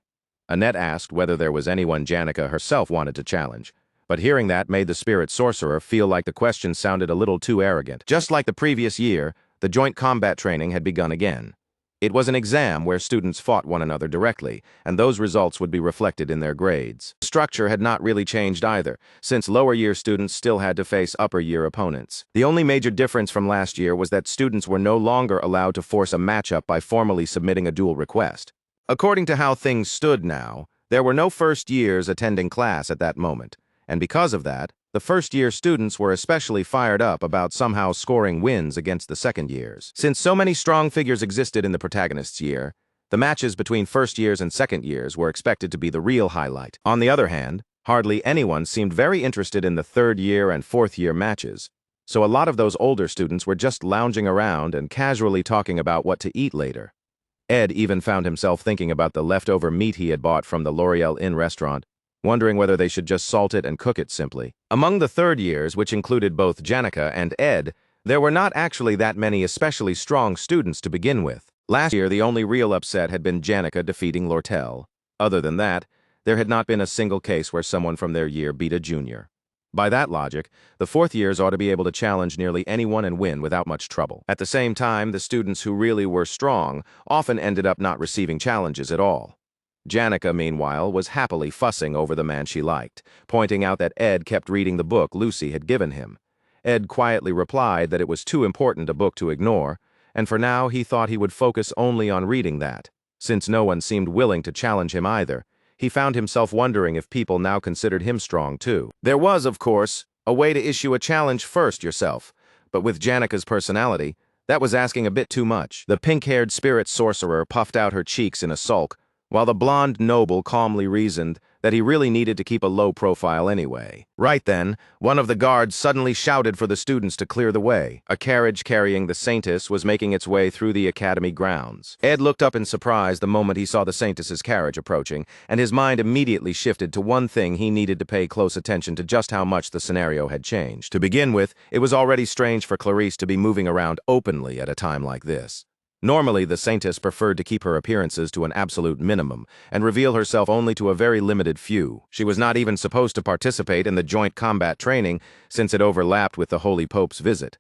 A: Annette asked whether there was anyone Janica herself wanted to challenge, but hearing that made the spirit sorcerer feel like the question sounded a little too arrogant. Just like the previous year, the joint combat training had begun again. It was an exam where students fought one another directly, and those results would be reflected in their grades. The structure had not really changed either, since lower-year students still had to face upper-year opponents. The only major difference from last year was that students were no longer allowed to force a matchup by formally submitting a duel request. According to how things stood now, there were no first years attending class at that moment, and because of that, the first-year students were especially fired up about somehow scoring wins against the second years. Since so many strong figures existed in the protagonist's year, The matches between first years and second years were expected to be the real highlight. On the other hand, hardly anyone seemed very interested in the third year and fourth year matches, so a lot of those older students were just lounging around and casually talking about what to eat later. Ed even found himself thinking about the leftover meat he had bought from the L'Oreal Inn restaurant, wondering whether they should just salt it and cook it simply. Among the third years, which included both Janica and Ed, there were not actually that many especially strong students to begin with. Last year, the only real upset had been Janica defeating Lortel. Other than that, there had not been a single case where someone from their year beat a junior. By that logic, the fourth years ought to be able to challenge nearly anyone and win without much trouble. At the same time, the students who really were strong often ended up not receiving challenges at all. Janica, meanwhile, was happily fussing over the man she liked, pointing out that Ed kept reading the book Lucy had given him. Ed quietly replied that it was too important a book to ignore, and for now he thought he would focus only on reading that. Since no one seemed willing to challenge him either, he found himself wondering if people now considered him strong too. There was, of course, a way to issue a challenge first yourself, but with Janica's personality, that was asking a bit too much. The pink-haired spirit sorcerer puffed out her cheeks in a sulk, while the blonde noble calmly reasoned that he really needed to keep a low profile anyway. Right then, one of the guards suddenly shouted for the students to clear the way. A carriage carrying the Saintess was making its way through the academy grounds. Ed looked up in surprise the moment he saw the Saintess's carriage approaching, and his mind immediately shifted to one thing: he needed to pay close attention to just how much the scenario had changed. To begin with, it was already strange for Clarice to be moving around openly at a time like this. Normally, the Saintess preferred to keep her appearances to an absolute minimum and reveal herself only to a very limited few. She was not even supposed to participate in the joint combat training since it overlapped with the Holy Pope's visit.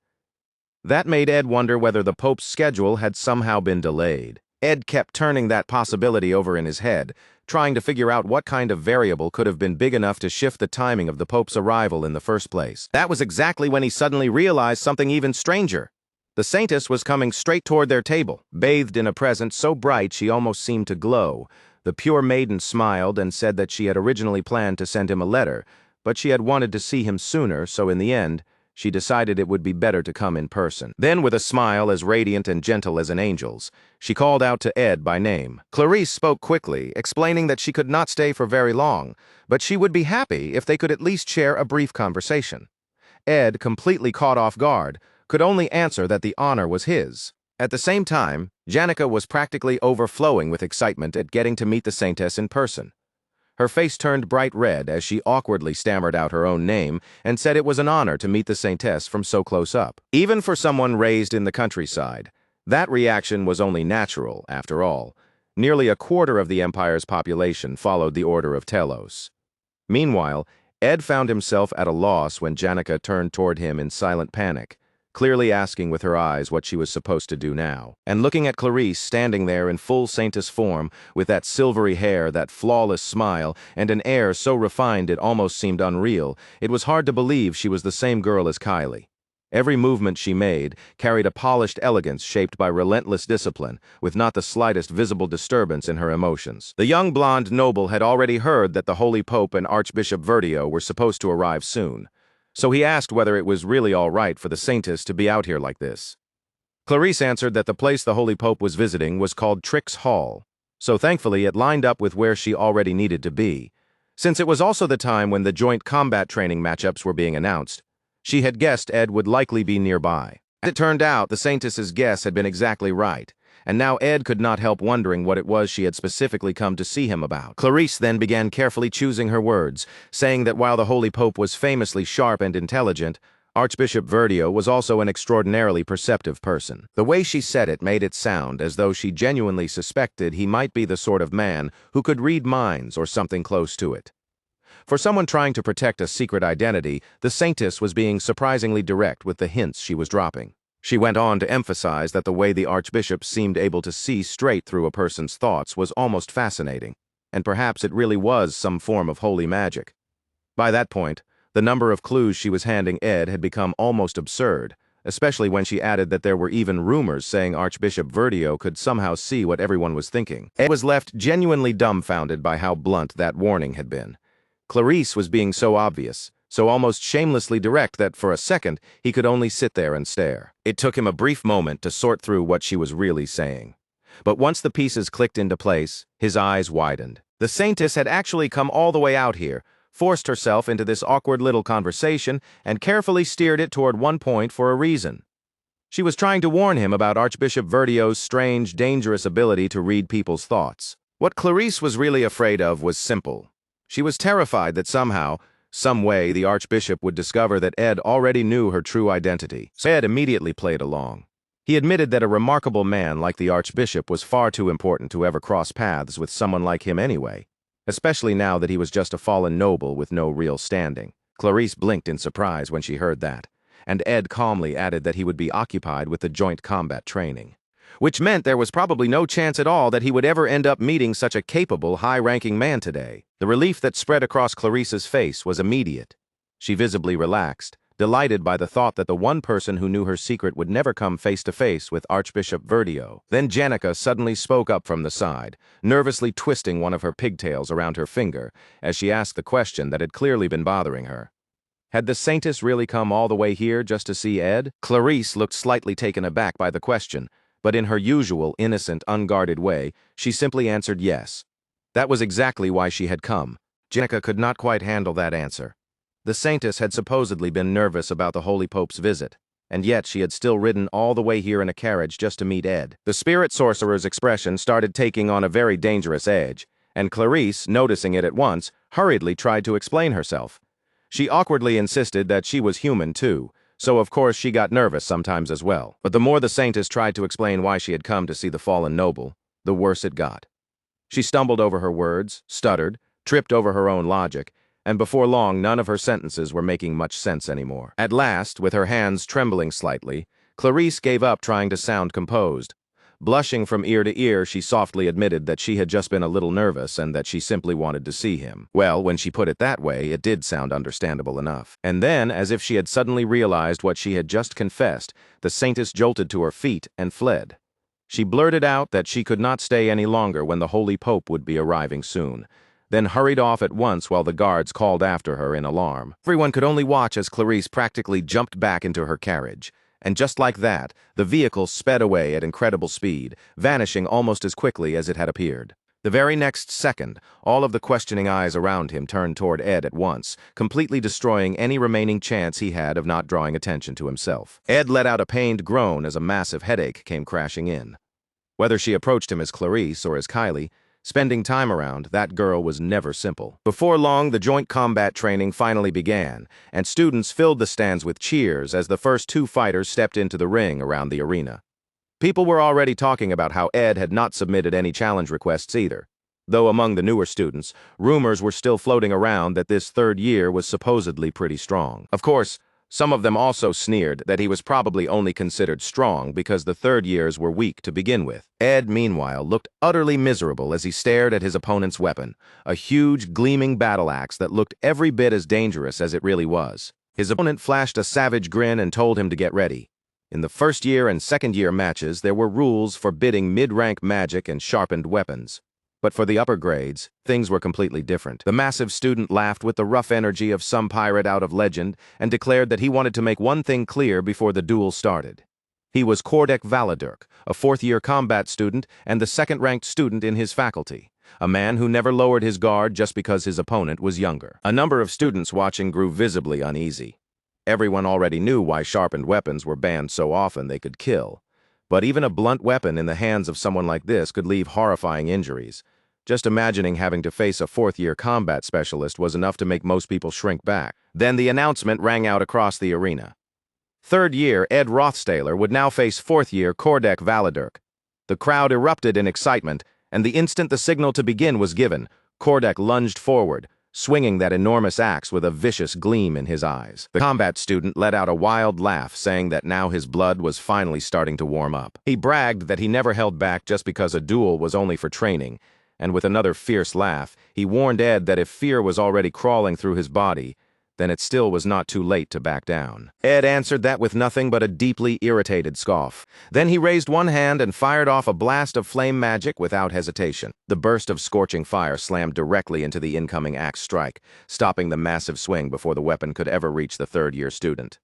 A: That made Ed wonder whether the Pope's schedule had somehow been delayed. Ed kept turning that possibility over in his head, trying to figure out what kind of variable could have been big enough to shift the timing of the Pope's arrival in the first place. That was exactly when he suddenly realized something even stranger. The Saintess was coming straight toward their table, bathed in a presence so bright she almost seemed to glow. The pure maiden smiled and said that she had originally planned to send him a letter, but she had wanted to see him sooner, so in the end, she decided it would be better to come in person. Then, with a smile as radiant and gentle as an angel's, she called out to Ed by name. Clarice spoke quickly, explaining that she could not stay for very long, but she would be happy if they could at least share a brief conversation. Ed, completely caught off guard, could only answer that the honor was his. At the same time, Janica was practically overflowing with excitement at getting to meet the Saintess in person. Her face turned bright red as she awkwardly stammered out her own name and said it was an honor to meet the Saintess from so close up. Even for someone raised in the countryside, that reaction was only natural, after all. Nearly a quarter of the Empire's population followed the Order of Telos. Meanwhile, Ed found himself at a loss when Janica turned toward him in silent panic, clearly asking with her eyes what she was supposed to do now. And looking at Clarice standing there in full Saintess form, with that silvery hair, that flawless smile, and an air so refined it almost seemed unreal, it was hard to believe she was the same girl as Kylie. Every movement she made carried a polished elegance shaped by relentless discipline, with not the slightest visible disturbance in her emotions. The young blonde noble had already heard that the Holy Pope and Archbishop Verdio were supposed to arrive soon, so he asked whether it was really all right for the Saintess to be out here like this. Clarice answered that the place the Holy Pope was visiting was called Trix Hall, so thankfully it lined up with where she already needed to be. Since it was also the time when the joint combat training matchups were being announced, she had guessed Ed would likely be nearby. As it turned out, the Saintess's guess had been exactly right, and now Ed could not help wondering what it was she had specifically come to see him about. Clarice then began carefully choosing her words, saying that while the Holy Pope was famously sharp and intelligent, Archbishop Verdio was also an extraordinarily perceptive person. The way she said it made it sound as though she genuinely suspected he might be the sort of man who could read minds or something close to it. For someone trying to protect a secret identity, the Saintess was being surprisingly direct with the hints she was dropping. She went on to emphasize that the way the Archbishop seemed able to see straight through a person's thoughts was almost fascinating, and perhaps it really was some form of holy magic. By that point, the number of clues she was handing Ed had become almost absurd, especially when she added that there were even rumors saying Archbishop Verdio could somehow see what everyone was thinking. Ed was left genuinely dumbfounded by how blunt that warning had been. Clarice was being so obvious, so almost shamelessly direct that for a second he could only sit there and stare. It took him a brief moment to sort through what she was really saying. But once the pieces clicked into place, his eyes widened. The Saintess had actually come all the way out here, forced herself into this awkward little conversation, and carefully steered it toward one point for a reason. She was trying to warn him about Archbishop Verdio's strange, dangerous ability to read people's thoughts. What Clarice was really afraid of was simple. She was terrified that somehow, some way, the Archbishop would discover that Ed already knew her true identity. So Ed immediately played along. He admitted that a remarkable man like the Archbishop was far too important to ever cross paths with someone like him anyway, especially now that he was just a fallen noble with no real standing. Clarice blinked in surprise when she heard that, and Ed calmly added that he would be occupied with the joint combat training, which meant there was probably no chance at all that he would ever end up meeting such a capable, high-ranking man today. The relief that spread across Clarice's face was immediate. She visibly relaxed, delighted by the thought that the one person who knew her secret would never come face-to-face with Archbishop Verdio. Then Janica suddenly spoke up from the side, nervously twisting one of her pigtails around her finger as she asked the question that had clearly been bothering her. Had the Saintess really come all the way here just to see Ed? Clarice looked slightly taken aback by the question, but in her usual innocent, unguarded way, she simply answered yes. That was exactly why she had come. Janica could not quite handle that answer. The Saintess had supposedly been nervous about the Holy Pope's visit, and yet she had still ridden all the way here in a carriage just to meet Ed. The spirit sorcerer's expression started taking on a very dangerous edge, and Clarice, noticing it at once, hurriedly tried to explain herself. She awkwardly insisted that she was human too, so of course she got nervous sometimes as well. But the more the Saintess tried to explain why she had come to see the fallen noble, the worse it got. She stumbled over her words, stuttered, tripped over her own logic, and before long none of her sentences were making much sense anymore. At last, with her hands trembling slightly, Clarice gave up trying to sound composed. Blushing from ear to ear, she softly admitted that she had just been a little nervous and that she simply wanted to see him. Well, when she put it that way, it did sound understandable enough. And then, as if she had suddenly realized what she had just confessed, the Saintess jolted to her feet and fled. She blurted out that she could not stay any longer when the Holy Pope would be arriving soon, then hurried off at once while the guards called after her in alarm. Everyone could only watch as Clarice practically jumped back into her carriage. And just like that, the vehicle sped away at incredible speed, vanishing almost as quickly as it had appeared. The very next second, all of the questioning eyes around him turned toward Ed at once, completely destroying any remaining chance he had of not drawing attention to himself. Ed let out a pained groan as a massive headache came crashing in. Whether she approached him as Clarice or as Kylie, spending time around that girl was never simple. Before long, the joint combat training finally began, and students filled the stands with cheers as the first two fighters stepped into the ring around the arena. People were already talking about how Ed had not submitted any challenge requests either, though among the newer students, rumors were still floating around that this third year was supposedly pretty strong. Of course, some of them also sneered that he was probably only considered strong because the third years were weak to begin with. Ed, meanwhile, looked utterly miserable as he stared at his opponent's weapon, a huge, gleaming battle axe that looked every bit as dangerous as it really was. His opponent flashed a savage grin and told him to get ready. In the first year and second year matches, there were rules forbidding mid-rank magic and sharpened weapons. But for the upper grades, things were completely different. The massive student laughed with the rough energy of some pirate out of legend and declared that he wanted to make one thing clear before the duel started. He was Kordek Valadirk, a fourth-year combat student and the second-ranked student in his faculty, a man who never lowered his guard just because his opponent was younger. A number of students watching grew visibly uneasy. Everyone already knew why sharpened weapons were banned so often they could kill. But even a blunt weapon in the hands of someone like this could leave horrifying injuries. Just imagining having to face a fourth-year combat specialist was enough to make most people shrink back. Then the announcement rang out across the arena. Third year Ed Rothstaler would now face fourth-year Kordek Valadirk. The crowd erupted in excitement, and the instant the signal to begin was given, Kordek lunged forward, swinging that enormous axe with a vicious gleam in his eyes. The combat student let out a wild laugh, saying that now his blood was finally starting to warm up. He bragged that he never held back just because a duel was only for training, and with another fierce laugh, he warned Ed that if fear was already crawling through his body, then it still was not too late to back down. Ed answered that with nothing but a deeply irritated scoff. Then he raised one hand and fired off a blast of flame magic without hesitation. The burst of scorching fire slammed directly into the incoming axe strike, stopping the massive swing before the weapon could ever reach the third-year student.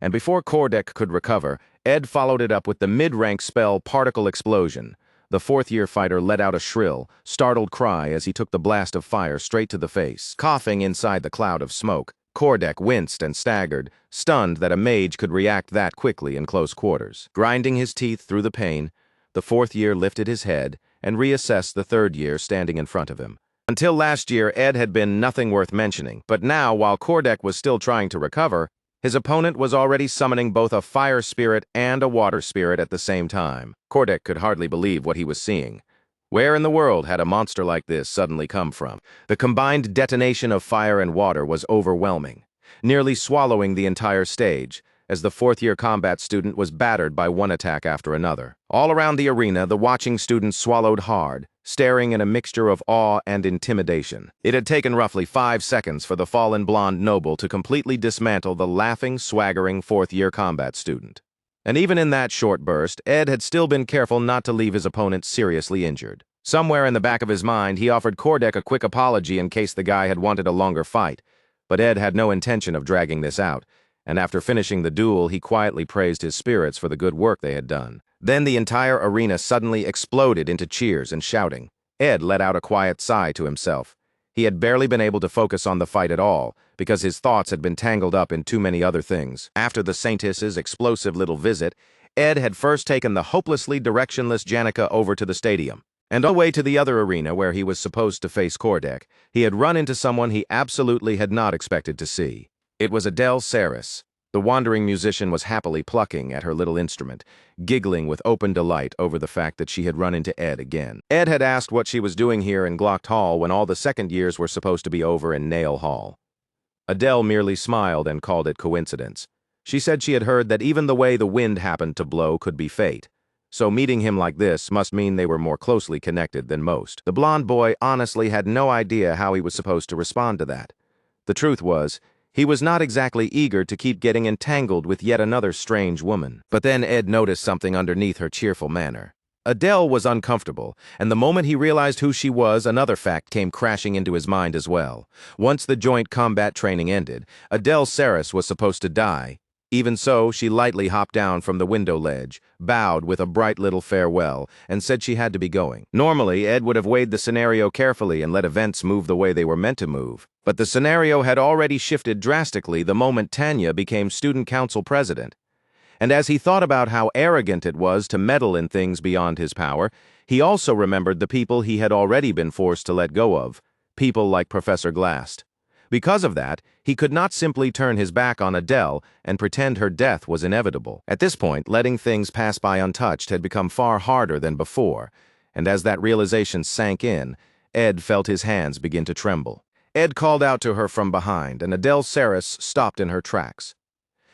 A: And before Kordek could recover, Ed followed it up with the mid-rank spell Particle Explosion, The fourth-year fighter let out a shrill, startled cry as he took the blast of fire straight to the face. Coughing inside the cloud of smoke, Kordek winced and staggered, stunned that a mage could react that quickly in close quarters. Grinding his teeth through the pain, the fourth year lifted his head and reassessed the third year standing in front of him. Until last year, Ed had been nothing worth mentioning, but now, while Kordek was still trying to recover, his opponent was already summoning both a fire spirit and a water spirit at the same time. Kordek could hardly believe what he was seeing. Where in the world had a monster like this suddenly come from? The combined detonation of fire and water was overwhelming, nearly swallowing the entire stage, as the fourth-year combat student was battered by one attack after another. All around the arena, the watching students swallowed hard, staring in a mixture of awe and intimidation. It had taken roughly 5 seconds for the fallen blonde noble to completely dismantle the laughing, swaggering fourth-year combat student. And even in that short burst, Ed had still been careful not to leave his opponent seriously injured. Somewhere in the back of his mind, he offered Kordek a quick apology in case the guy had wanted a longer fight, but Ed had no intention of dragging this out, and after finishing the duel, he quietly praised his spirits for the good work they had done. Then the entire arena suddenly exploded into cheers and shouting. Ed let out a quiet sigh to himself. He had barely been able to focus on the fight at all, because his thoughts had been tangled up in too many other things. After the Saintess's explosive little visit, Ed had first taken the hopelessly directionless Janica over to the stadium. And on the way to the other arena where he was supposed to face Kordek, he had run into someone he absolutely had not expected to see. It was Adele Saris. The wandering musician was happily plucking at her little instrument, giggling with open delight over the fact that she had run into Ed again. Ed had asked what she was doing here in Glocht Hall when all the second years were supposed to be over in Nail Hall. Adele merely smiled and called it coincidence. She said she had heard that even the way the wind happened to blow could be fate. So meeting him like this must mean they were more closely connected than most. The blonde boy honestly had no idea how he was supposed to respond to that. The truth was, he was not exactly eager to keep getting entangled with yet another strange woman. But then Ed noticed something underneath her cheerful manner. Adele was uncomfortable, and the moment he realized who she was, another fact came crashing into his mind as well. Once the joint combat training ended, Adele Saris was supposed to die. Even so, she lightly hopped down from the window ledge, bowed with a bright little farewell, and said she had to be going. Normally, Ed would have weighed the scenario carefully and let events move the way they were meant to move. But the scenario had already shifted drastically the moment Tanya became student council president. And as he thought about how arrogant it was to meddle in things beyond his power, he also remembered the people he had already been forced to let go of, people like Professor Glast. Because of that, he could not simply turn his back on Adele and pretend her death was inevitable. At this point, letting things pass by untouched had become far harder than before, and as that realization sank in, Ed felt his hands begin to tremble. Ed called out to her from behind, and Adele Saris stopped in her tracks.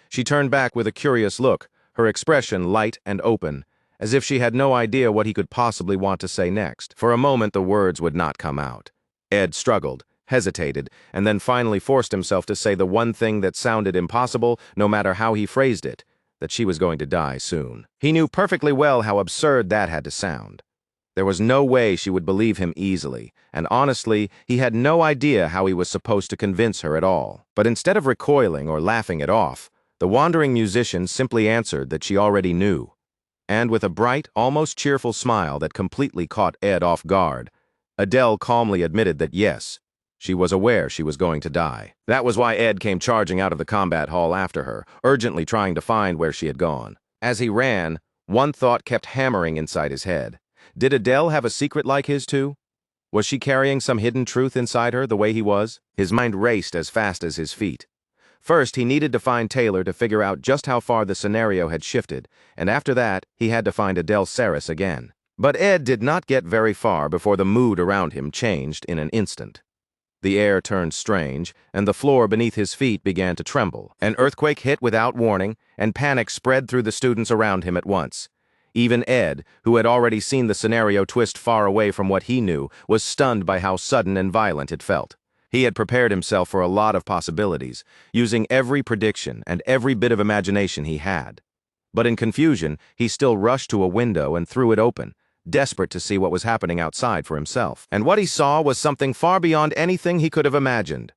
A: She turned back with a curious look, her expression light and open, as if she had no idea what he could possibly want to say next. For a moment, the words would not come out. Ed struggled, hesitated, and then finally forced himself to say the one thing that sounded impossible, no matter how he phrased it, that she was going to die soon. He knew perfectly well how absurd that had to sound. There was no way she would believe him easily, and honestly, he had no idea how he was supposed to convince her at all. But instead of recoiling or laughing it off, the wandering musician simply answered that she already knew. And with a bright, almost cheerful smile that completely caught Ed off guard, Adele calmly admitted that yes, she was aware she was going to die. That was why Ed came charging out of the combat hall after her, urgently trying to find where she had gone. As he ran, one thought kept hammering inside his head. Did Adele have a secret like his too? Was she carrying some hidden truth inside her the way he was? His mind raced as fast as his feet. First, he needed to find Taylor to figure out just how far the scenario had shifted, and after that, he had to find Adele Saris again. But Ed did not get very far before the mood around him changed in an instant. The air turned strange, and the floor beneath his feet began to tremble. An earthquake hit without warning, and panic spread through the students around him at once. Even Ed, who had already seen the scenario twist far away from what he knew, was stunned by how sudden and violent it felt. He had prepared himself for a lot of possibilities, using every prediction and every bit of imagination he had. But in confusion, he still rushed to a window and threw it open, desperate to see what was happening outside for himself. And what he saw was something far beyond anything he could have imagined.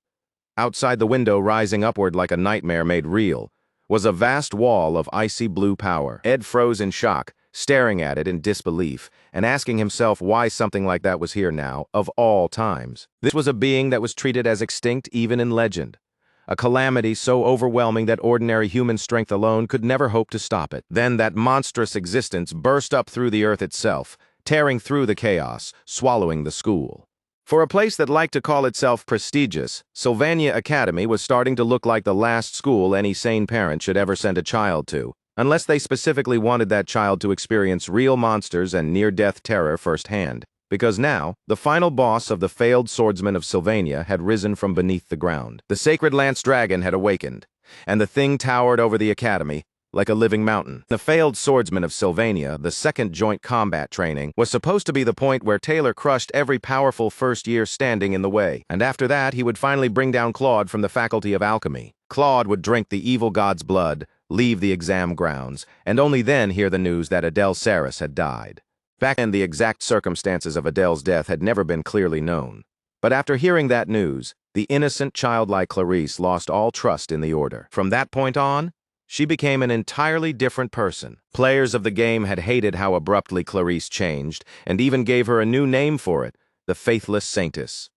A: Outside the window, rising upward like a nightmare made real, was a vast wall of icy blue power. Ed froze in shock, staring at it in disbelief and asking himself why something like that was here now, of all times. This was a being that was treated as extinct even in legend. A calamity so overwhelming that ordinary human strength alone could never hope to stop it. Then that monstrous existence burst up through the earth itself, tearing through the chaos, swallowing the school. For a place that liked to call itself prestigious, Sylvania Academy was starting to look like the last school any sane parent should ever send a child to, unless they specifically wanted that child to experience real monsters and near-death terror firsthand. Because now, the final boss of the failed swordsman of Sylvania had risen from beneath the ground. The sacred lance dragon had awakened, and the thing towered over the academy, like a living mountain. The failed swordsman of Sylvania, the second joint combat training, was supposed to be the point where Taylor crushed every powerful first year standing in the way, and after that he would finally bring down Claude from the Faculty of Alchemy. Claude would drink the evil god's blood, leave the exam grounds, and only then hear the news that Adele Saris had died. Back then, the exact circumstances of Adele's death had never been clearly known. But after hearing that news, the innocent, childlike Clarice lost all trust in the Order. From that point on, she became an entirely different person. Players of the game had hated how abruptly Clarice changed, and even gave her a new name for it, the Faithless Saintess.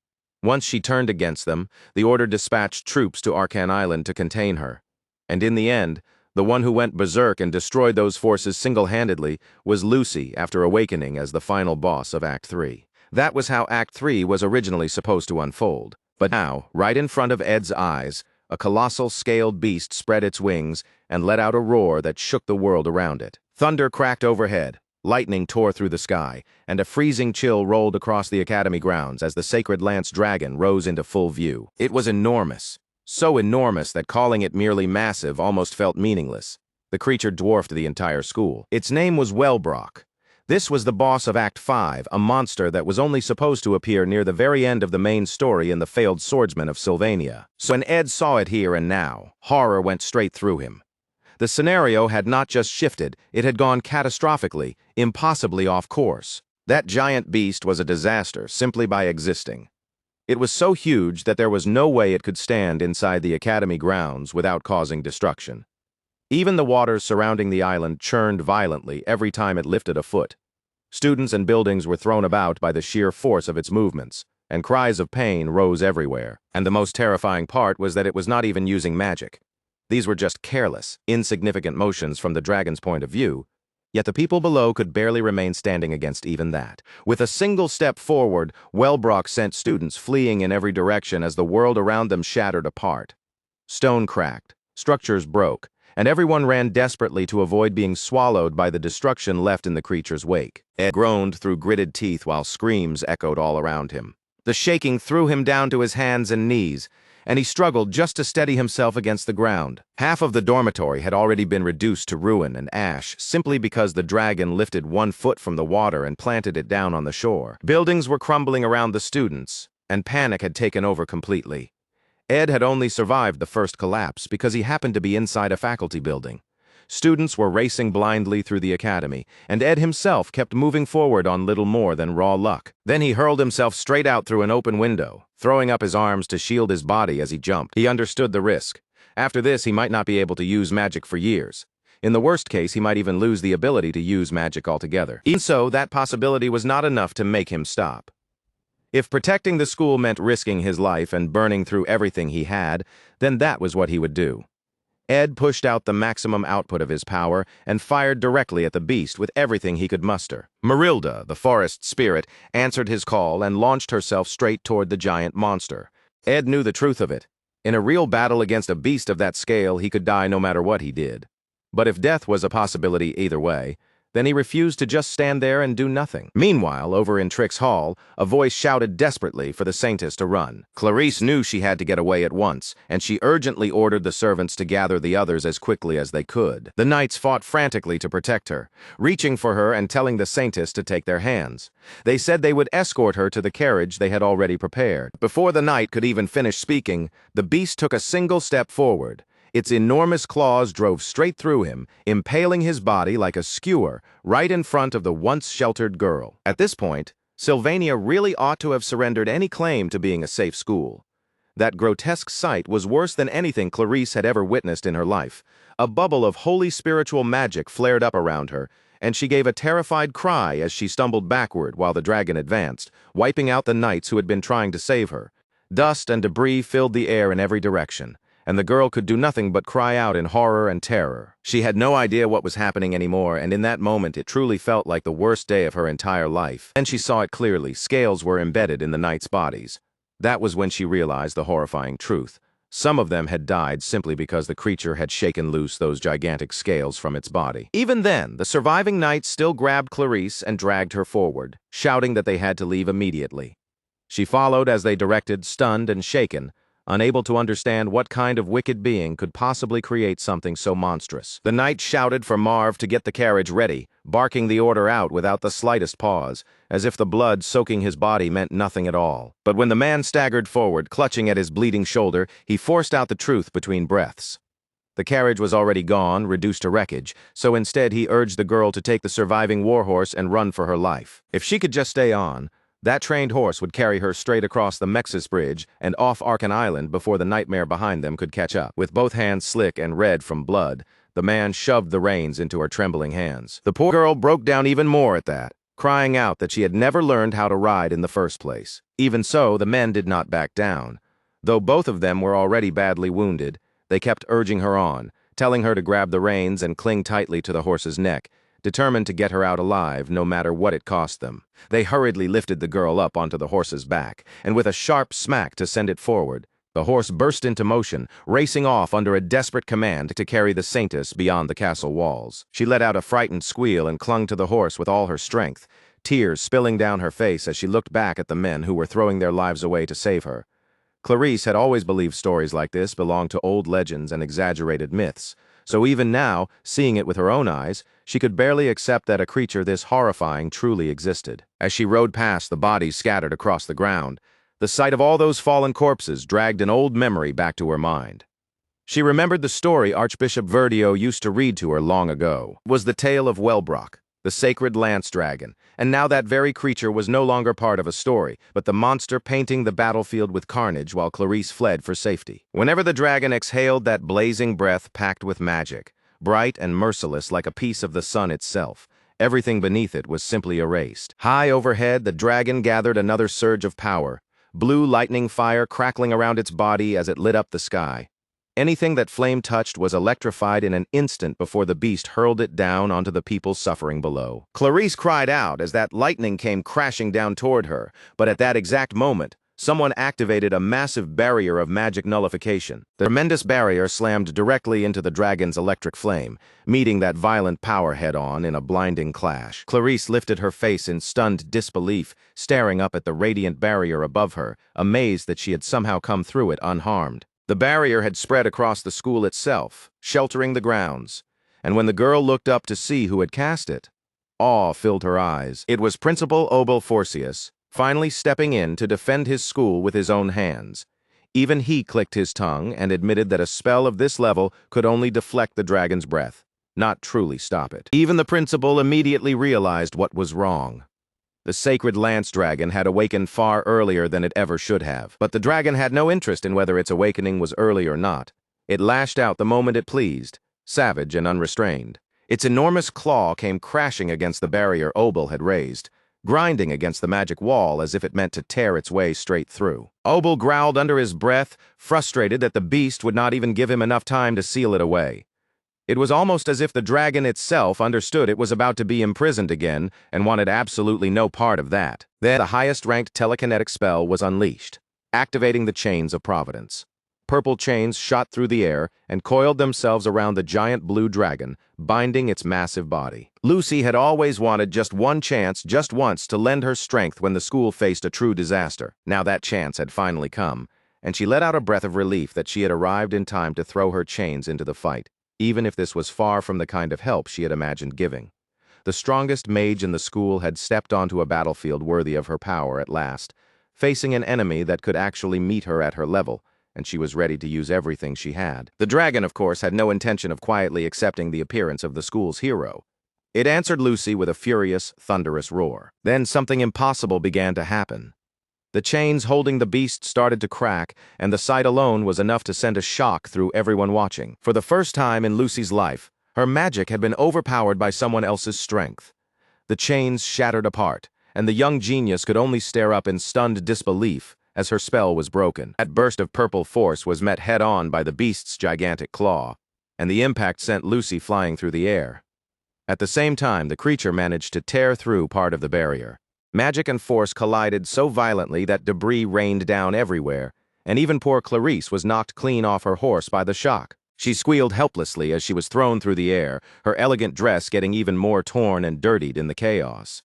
A: Once she turned against them, the Order dispatched troops to Arcan Island to contain her. And in the end, the one who went berserk and destroyed those forces single-handedly was Lucy after awakening as the final boss of Act 3. That was how Act 3 was originally supposed to unfold. But now, right in front of Ed's eyes, a colossal scaled beast spread its wings and let out a roar that shook the world around it. Thunder cracked overhead, lightning tore through the sky, and a freezing chill rolled across the academy grounds as the sacred lance dragon rose into full view. It was enormous. So enormous that calling it merely massive almost felt meaningless. The creature dwarfed the entire school. Its name was Wellbrock. This was the boss of Act 5, a monster that was only supposed to appear near the very end of the main story in The Failed Swordsman of Sylvania. So when Ed saw it here and now, horror went straight through him. The scenario had not just shifted, it had gone catastrophically, impossibly off course. That giant beast was a disaster simply by existing. It was so huge that there was no way it could stand inside the academy grounds without causing destruction. Even the waters surrounding the island churned violently every time it lifted a foot. Students and buildings were thrown about by the sheer force of its movements, and cries of pain rose everywhere. And the most terrifying part was that it was not even using magic. These were just careless, insignificant motions from the dragon's point of view, yet the people below could barely remain standing against even that. With a single step forward, Wellbrock sent students fleeing in every direction as the world around them shattered apart. Stone cracked, structures broke, and everyone ran desperately to avoid being swallowed by the destruction left in the creature's wake. Ed groaned through gritted teeth while screams echoed all around him. The shaking threw him down to his hands and knees, and he struggled just to steady himself against the ground. Half of the dormitory had already been reduced to ruin and ash simply because the dragon lifted 1 foot from the water and planted it down on the shore. Buildings were crumbling around the students, and panic had taken over completely. Ed had only survived the first collapse because he happened to be inside a faculty building. Students were racing blindly through the academy, and Ed himself kept moving forward on little more than raw luck. Then he hurled himself straight out through an open window, throwing up his arms to shield his body as he jumped. He understood the risk. After this, he might not be able to use magic for years. In the worst case, he might even lose the ability to use magic altogether. Even so, that possibility was not enough to make him stop. If protecting the school meant risking his life and burning through everything he had, then that was what he would do. Ed pushed out the maximum output of his power and fired directly at the beast with everything he could muster. Marilda, the forest spirit, answered his call and launched herself straight toward the giant monster. Ed knew the truth of it. In a real battle against a beast of that scale, he could die no matter what he did. But if death was a possibility either way, then he refused to just stand there and do nothing. Meanwhile, over in Trick's Hall, a voice shouted desperately for the Saintess to run. Clarice knew she had to get away at once, and she urgently ordered the servants to gather the others as quickly as they could. The knights fought frantically to protect her, reaching for her and telling the Saintess to take their hands. They said they would escort her to the carriage they had already prepared. Before the knight could even finish speaking, the beast took a single step forward. Its enormous claws drove straight through him, impaling his body like a skewer right in front of the once-sheltered girl. At this point, Sylvania really ought to have surrendered any claim to being a safe school. That grotesque sight was worse than anything Clarice had ever witnessed in her life. A bubble of holy spiritual magic flared up around her, and she gave a terrified cry as she stumbled backward while the dragon advanced, wiping out the knights who had been trying to save her. Dust and debris filled the air in every direction, and the girl could do nothing but cry out in horror and terror. She had no idea what was happening anymore, and in that moment it truly felt like the worst day of her entire life. Then she saw it clearly. Scales were embedded in the knights' bodies. That was when she realized the horrifying truth. Some of them had died simply because the creature had shaken loose those gigantic scales from its body. Even then, the surviving knights still grabbed Clarice and dragged her forward, shouting that they had to leave immediately. She followed as they directed, stunned and shaken, unable to understand what kind of wicked being could possibly create something so monstrous. The knight shouted for Marv to get the carriage ready, barking the order out without the slightest pause, as if the blood soaking his body meant nothing at all. But when the man staggered forward, clutching at his bleeding shoulder, he forced out the truth between breaths. The carriage was already gone, reduced to wreckage, so instead he urged the girl to take the surviving warhorse and run for her life. If she could just stay on, that trained horse would carry her straight across the Mexis Bridge and off Arkan Island before the nightmare behind them could catch up. With both hands slick and red from blood, the man shoved the reins into her trembling hands. The poor girl broke down even more at that, crying out that she had never learned how to ride in the first place. Even so, the men did not back down. Though both of them were already badly wounded, they kept urging her on, telling her to grab the reins and cling tightly to the horse's neck, determined to get her out alive no matter what it cost them. They hurriedly lifted the girl up onto the horse's back, and with a sharp smack to send it forward, the horse burst into motion, racing off under a desperate command to carry the saintess beyond the castle walls. She let out a frightened squeal and clung to the horse with all her strength, tears spilling down her face as she looked back at the men who were throwing their lives away to save her. Clarice had always believed stories like this belonged to old legends and exaggerated myths, so even now, seeing it with her own eyes, she could barely accept that a creature this horrifying truly existed. As she rode past the bodies scattered across the ground, the sight of all those fallen corpses dragged an old memory back to her mind. She remembered the story Archbishop Verdio used to read to her long ago. It was the tale of Wellbrock, the sacred lance dragon, and now that very creature was no longer part of a story, but the monster painting the battlefield with carnage while Clarice fled for safety. Whenever the dragon exhaled that blazing breath packed with magic, bright and merciless like a piece of the sun itself, everything beneath it was simply erased. High overhead, the dragon gathered another surge of power, blue lightning fire crackling around its body as it lit up the sky. Anything that flame touched was electrified in an instant before the beast hurled it down onto the people suffering below. Clarice cried out as that lightning came crashing down toward her, but at that exact moment, someone activated a massive barrier of magic nullification. The tremendous barrier slammed directly into the dragon's electric flame, meeting that violent power head-on in a blinding clash. Clarice lifted her face in stunned disbelief, staring up at the radiant barrier above her, amazed that she had somehow come through it unharmed. The barrier had spread across the school itself, sheltering the grounds, and when the girl looked up to see who had cast it, awe filled her eyes. It was Principal Obel Forcius, finally stepping in to defend his school with his own hands. Even he clicked his tongue and admitted that a spell of this level could only deflect the dragon's breath, not truly stop it. Even the principal immediately realized what was wrong. The sacred lance dragon had awakened far earlier than it ever should have. But the dragon had no interest in whether its awakening was early or not. It lashed out the moment it pleased, savage and unrestrained. Its enormous claw came crashing against the barrier Obel had raised, grinding against the magic wall as if it meant to tear its way straight through. Obel growled under his breath, frustrated that the beast would not even give him enough time to seal it away. It was almost as if the dragon itself understood it was about to be imprisoned again and wanted absolutely no part of that. Then the highest-ranked telekinetic spell was unleashed, activating the chains of providence. Purple chains shot through the air and coiled themselves around the giant blue dragon, binding its massive body. Lucy had always wanted just one chance, just once, to lend her strength when the school faced a true disaster. Now that chance had finally come, and she let out a breath of relief that she had arrived in time to throw her chains into the fight, even if this was far from the kind of help she had imagined giving. The strongest mage in the school had stepped onto a battlefield worthy of her power at last, facing an enemy that could actually meet her at her level, and she was ready to use everything she had. The dragon, of course, had no intention of quietly accepting the appearance of the school's hero. It answered Lucy with a furious, thunderous roar. Then something impossible began to happen. The chains holding the beast started to crack, and the sight alone was enough to send a shock through everyone watching. For the first time in Lucy's life, Her magic had been overpowered by someone else's strength. The chains shattered apart, and the young genius could only stare up in stunned disbelief as her spell was broken. That burst of purple force was met head-on by the beast's gigantic claw, and the impact sent Lucy flying through the air. At the same time, the creature managed to tear through part of the barrier. Magic and force collided so violently that debris rained down everywhere, and even poor Clarice was knocked clean off her horse by the shock. She squealed helplessly as she was thrown through the air, her elegant dress getting even more torn and dirtied in the chaos.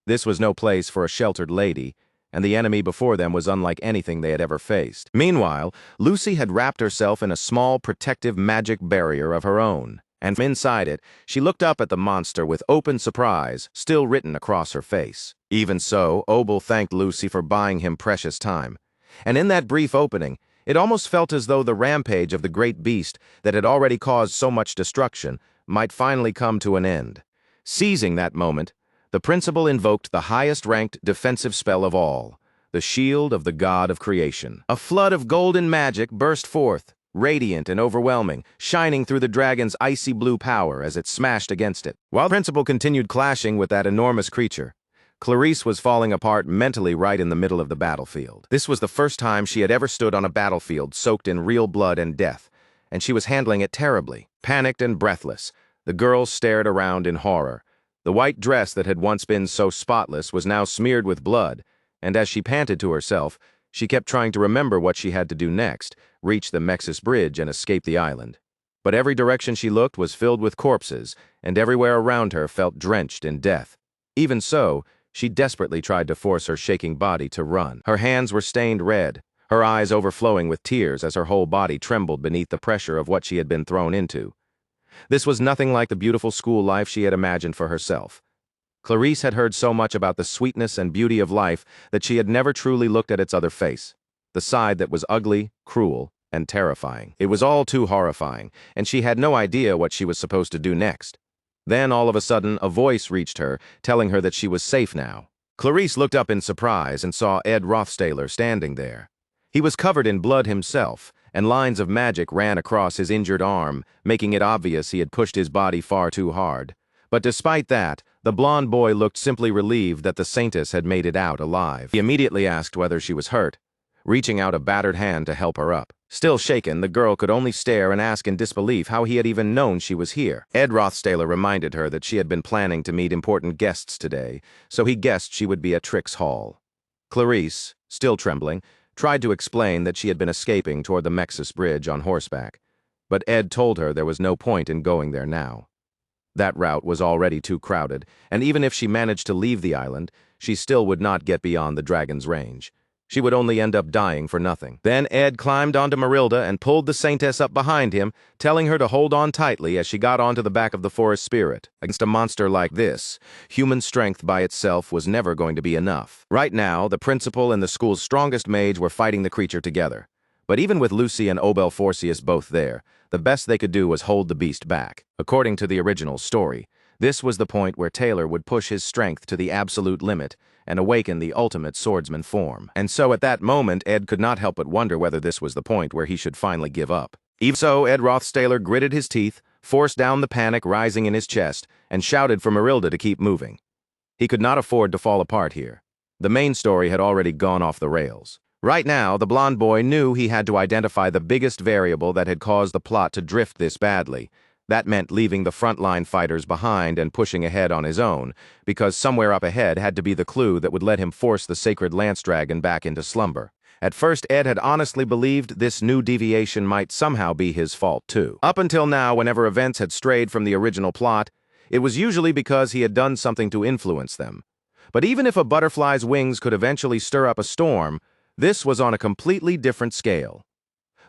A: This was no place for a sheltered lady, and the enemy before them was unlike anything they had ever faced. Meanwhile, Lucy had wrapped herself in a small protective magic barrier of her own, and from inside it, she looked up at the monster with open surprise still written across her face. Even so, Obel thanked Lucy for buying him precious time, and in that brief opening, it almost felt as though the rampage of the great beast that had already caused so much destruction might finally come to an end. Seizing that moment, the principal invoked the highest-ranked defensive spell of all, the Shield of the God of Creation. A flood of golden magic burst forth, radiant and overwhelming, shining through the dragon's icy blue power as it smashed against it. While the principal continued clashing with that enormous creature, Clarice was falling apart mentally right in the middle of the battlefield. This was the first time she had ever stood on a battlefield soaked in real blood and death, and she was handling it terribly. Panicked and breathless, the girl stared around in horror. The white dress that had once been so spotless was now smeared with blood, and as she panted to herself, she kept trying to remember what she had to do next, reach the Mexis Bridge and escape the island. But every direction she looked was filled with corpses, and everywhere around her felt drenched in death. Even so, she desperately tried to force her shaking body to run. Her hands were stained red, her eyes overflowing with tears as her whole body trembled beneath the pressure of what she had been thrown into. This was nothing like the beautiful school life she had imagined for herself. Clarice had heard so much about the sweetness and beauty of life that she had never truly looked at its other face, the side that was ugly, cruel, and terrifying. It was all too horrifying, and she had no idea what she was supposed to do next. Then, all of a sudden, a voice reached her, telling her that she was safe now. Clarice looked up in surprise and saw Ed Rothstaler standing there. He was covered in blood himself, and lines of magic ran across his injured arm, making it obvious he had pushed his body far too hard. But despite that, the blonde boy looked simply relieved that the Saintess had made it out alive. He immediately asked whether she was hurt, reaching out a battered hand to help her up. Still shaken, the girl could only stare and ask in disbelief how he had even known she was here. Ed Rothstaler reminded her that she had been planning to meet important guests today, so he guessed she would be at Trix Hall. Clarice, still trembling, tried to explain that she had been escaping toward the Mexis Bridge on horseback, but Ed told her there was no point in going there now. That route was already too crowded, and even if she managed to leave the island, she still would not get beyond the dragon's range. She would only end up dying for nothing. Then Ed climbed onto Marilda and pulled the Saintess up behind him, telling her to hold on tightly as she got onto the back of the forest spirit. Against a monster like this, human strength by itself was never going to be enough. Right now, the principal and the school's strongest mage were fighting the creature together. But even with Lucy and Obel Forcius both there, the best they could do was hold the beast back. According to the original story, this was the point where Taylor would push his strength to the absolute limit and awaken the ultimate swordsman form. And so at that moment, Ed could not help but wonder whether this was the point where he should finally give up. Even so, Ed Rothstaler gritted his teeth, forced down the panic rising in his chest, and shouted for Marilda to keep moving. He could not afford to fall apart here. The main story had already gone off the rails. Right now, the blonde boy knew he had to identify the biggest variable that had caused the plot to drift this badly. That meant leaving the frontline fighters behind and pushing ahead on his own, because somewhere up ahead had to be the clue that would let him force the sacred lance dragon back into slumber. At first, Ed had honestly believed this new deviation might somehow be his fault, too. Up until now, whenever events had strayed from the original plot, it was usually because he had done something to influence them. But even if a butterfly's wings could eventually stir up a storm, this was on a completely different scale.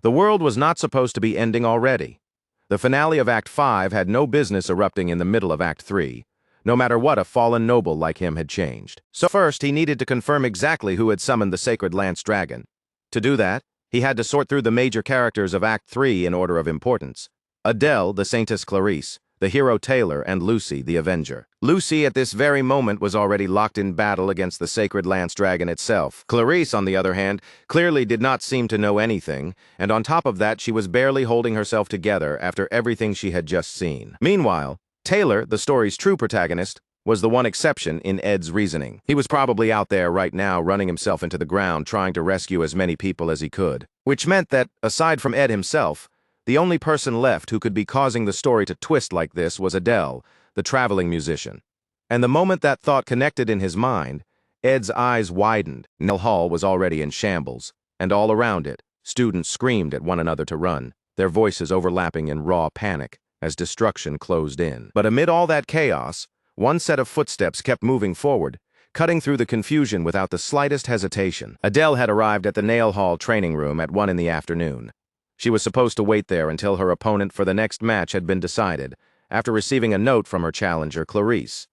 A: The world was not supposed to be ending already. The finale of Act 5 had no business erupting in the middle of Act 3, no matter what a fallen noble like him had changed. So first, he needed to confirm exactly who had summoned the sacred lance dragon. To do that, he had to sort through the major characters of Act 3 in order of importance. Adele, the Saintess Clarice, the hero Taylor and Lucy, the Avenger. Lucy, at this very moment, was already locked in battle against the sacred lance dragon itself. Clarice, on the other hand, clearly did not seem to know anything, and on top of that, she was barely holding herself together after everything she had just seen. Meanwhile, Taylor, the story's true protagonist, was the one exception in Ed's reasoning. He was probably out there right now running himself into the ground trying to rescue as many people as he could. Which meant that, aside from Ed himself, the only person left who could be causing the story to twist like this was Adele, the traveling musician. And the moment that thought connected in his mind, Ed's eyes widened. Nell Hall was already in shambles, and all around it, students screamed at one another to run, their voices overlapping in raw panic as destruction closed in. But amid all that chaos, one set of footsteps kept moving forward, cutting through the confusion without the slightest hesitation. Adele had arrived at the Nail Hall training room at 1 in the afternoon. She was supposed to wait there until her opponent for the next match had been decided, after receiving a note from her challenger, Clarice.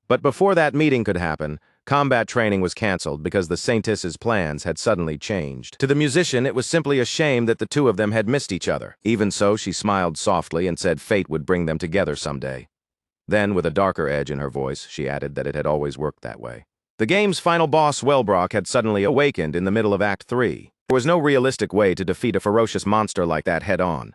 A: But before that meeting could happen, combat training was canceled because the Saintess's plans had suddenly changed. To the musician, it was simply a shame that the two of them had missed each other. Even so, she smiled softly and said fate would bring them together someday. Then, with a darker edge in her voice, she added that it had always worked that way. The game's final boss, Wellbrock, had suddenly awakened in the middle of Act 3. There was no realistic way to defeat a ferocious monster like that head-on.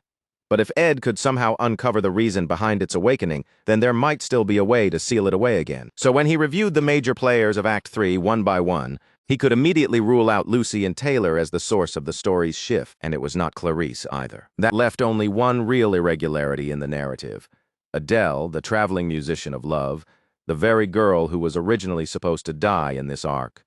A: But if Ed could somehow uncover the reason behind its awakening, then there might still be a way to seal it away again. So when he reviewed the major players of Act 3 one by one, he could immediately rule out Lucy and Taylor as the source of the story's shift, and it was not Clarice either. That left only one real irregularity in the narrative. Adele, the traveling musician of love, the very girl who was originally supposed to die in this arc.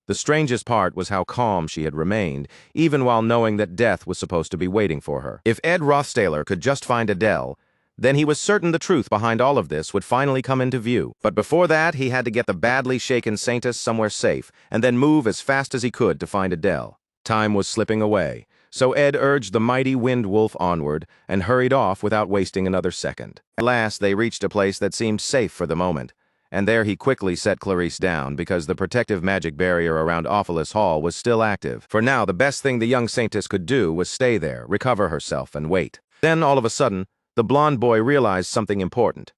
A: The strangest part was how calm she had remained, even while knowing that death was supposed to be waiting for her. If Ed Rothstaler could just find Adele, then he was certain the truth behind all of this would finally come into view. But before that, he had to get the badly shaken Saintess somewhere safe, and then move as fast as he could to find Adele. Time was slipping away, so Ed urged the mighty Wind Wolf onward and hurried off without wasting another second. At last, they reached a place that seemed safe for the moment, and there he quickly set Clarice down because the protective magic barrier around Ophelis Hall was still active. For now, the best thing the young Saintess could do was stay there, recover herself, and wait. Then, all of a sudden, the blonde boy realized something important.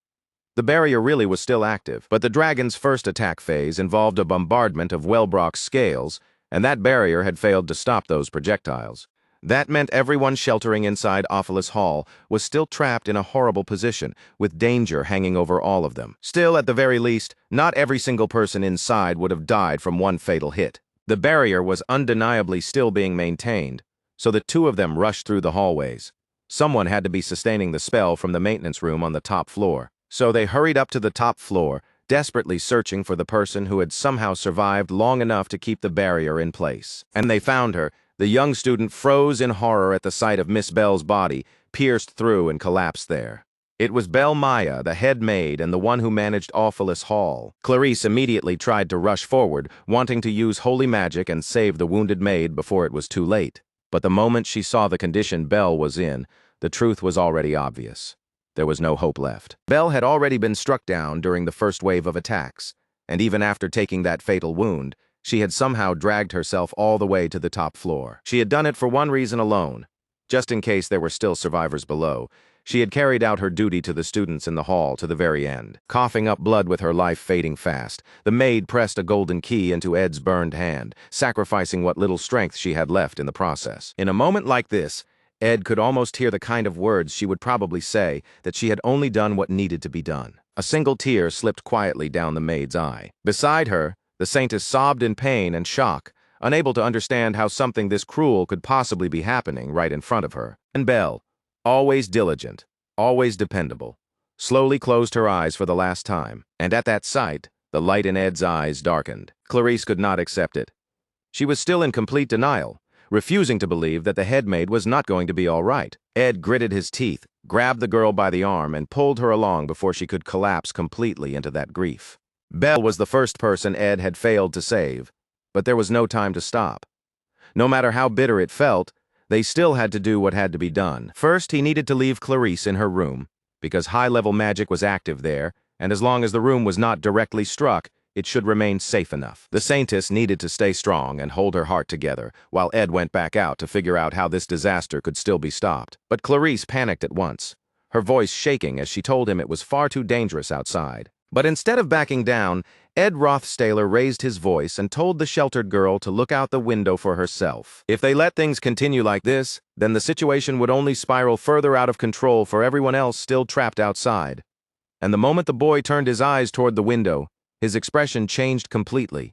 A: The barrier really was still active, but the dragon's first attack phase involved a bombardment of Wellbrock's scales, and that barrier had failed to stop those projectiles. That meant everyone sheltering inside Ophelis Hall was still trapped in a horrible position, with danger hanging over all of them. Still, at the very least, not every single person inside would have died from one fatal hit. The barrier was undeniably still being maintained, so the two of them rushed through the hallways. Someone had to be sustaining the spell from the maintenance room on the top floor. So they hurried up to the top floor, desperately searching for the person who had somehow survived long enough to keep the barrier in place. And they found her. The young student froze in horror at the sight of Miss Bell's body, pierced through and collapsed there. It was Belle Maya, the head maid and the one who managed Ophelis Hall. Clarice immediately tried to rush forward, wanting to use holy magic and save the wounded maid before it was too late. But the moment she saw the condition Belle was in, the truth was already obvious. There was no hope left. Belle had already been struck down during the first wave of attacks, and even after taking that fatal wound, she had somehow dragged herself all the way to the top floor. She had done it for one reason alone. Just in case there were still survivors below, she had carried out her duty to the students in the hall to the very end. Coughing up blood with her life fading fast, the maid pressed a golden key into Ed's burned hand, sacrificing what little strength she had left in the process. In a moment like this, Ed could almost hear the kind of words she would probably say, that she had only done what needed to be done. A single tear slipped quietly down the maid's eye. Beside her, the Saintess sobbed in pain and shock, unable to understand how something this cruel could possibly be happening right in front of her. And Belle, always diligent, always dependable, slowly closed her eyes for the last time, and at that sight, the light in Ed's eyes darkened. Clarice could not accept it. She was still in complete denial, refusing to believe that the head maid was not going to be all right. Ed gritted his teeth, grabbed the girl by the arm, and pulled her along before she could collapse completely into that grief. Belle was the first person Ed had failed to save, but there was no time to stop. No matter how bitter it felt, they still had to do what had to be done. First, he needed to leave Clarice in her room, because high-level magic was active there, and as long as the room was not directly struck, it should remain safe enough. The Saintess needed to stay strong and hold her heart together, while Ed went back out to figure out how this disaster could still be stopped. But Clarice panicked at once. her voice shaking as she told him it was far too dangerous outside. But instead of backing down, Ed Rothstaler raised his voice and told the sheltered girl to look out the window for herself. If they let things continue like this, then the situation would only spiral further out of control for everyone else still trapped outside. And the moment the boy turned his eyes toward the window, his expression changed completely,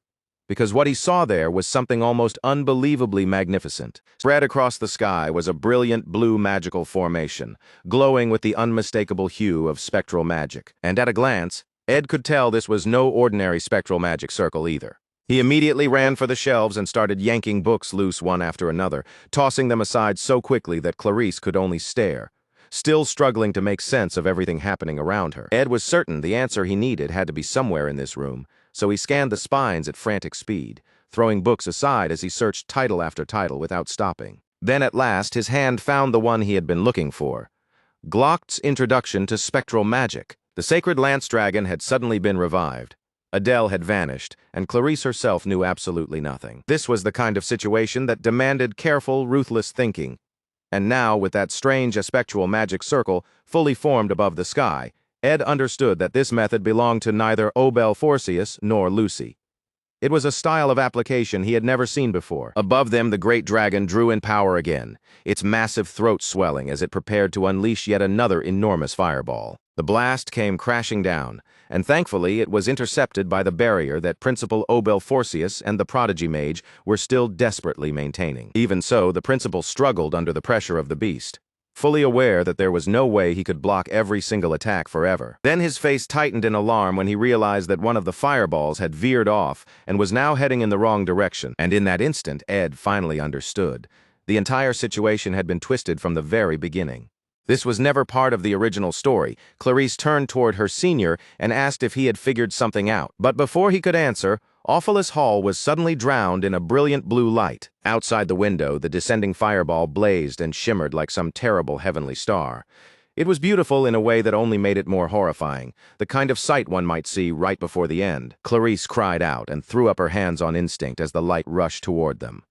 A: because what he saw there was something almost unbelievably magnificent. Spread across the sky was a brilliant blue magical formation, glowing with the unmistakable hue of spectral magic. And at a glance, Ed could tell this was no ordinary spectral magic circle either. He immediately ran for the shelves and started yanking books loose one after another, tossing them aside so quickly that Clarice could only stare, still struggling to make sense of everything happening around her. Ed was certain the answer he needed had to be somewhere in this room, so he scanned the spines at frantic speed, throwing books aside as he searched title after title without stopping. Then at last his hand found the one he had been looking for. Glock's Introduction to Spectral Magic. The sacred lance dragon had suddenly been revived. Adele had vanished, and Clarice herself knew absolutely nothing. This was the kind of situation that demanded careful, ruthless thinking. And now, with that strange aspectual magic circle fully formed above the sky, Ed understood that this method belonged to neither Obel Forcius nor Lucy. It was a style of application he had never seen before. Above them, the great dragon drew in power again, its massive throat swelling as it prepared to unleash yet another enormous fireball. The blast came crashing down, and thankfully it was intercepted by the barrier that Principal Obel Forcius and the prodigy mage were still desperately maintaining. Even so, the principal struggled under the pressure of the beast, fully aware that there was no way he could block every single attack forever. Then his face tightened in alarm when he realized that one of the fireballs had veered off and was now heading in the wrong direction. And in that instant, Ed finally understood. The entire situation had been twisted from the very beginning. This was never part of the original story. Clarice turned toward her senior and asked if he had figured something out. But before he could answer, Awfulus Hall was suddenly drowned in a brilliant blue light. Outside the window, the descending fireball blazed and shimmered like some terrible heavenly star. It was beautiful in a way that only made it more horrifying, the kind of sight one might see right before the end. Clarice cried out and threw up her hands on instinct as the light rushed toward them.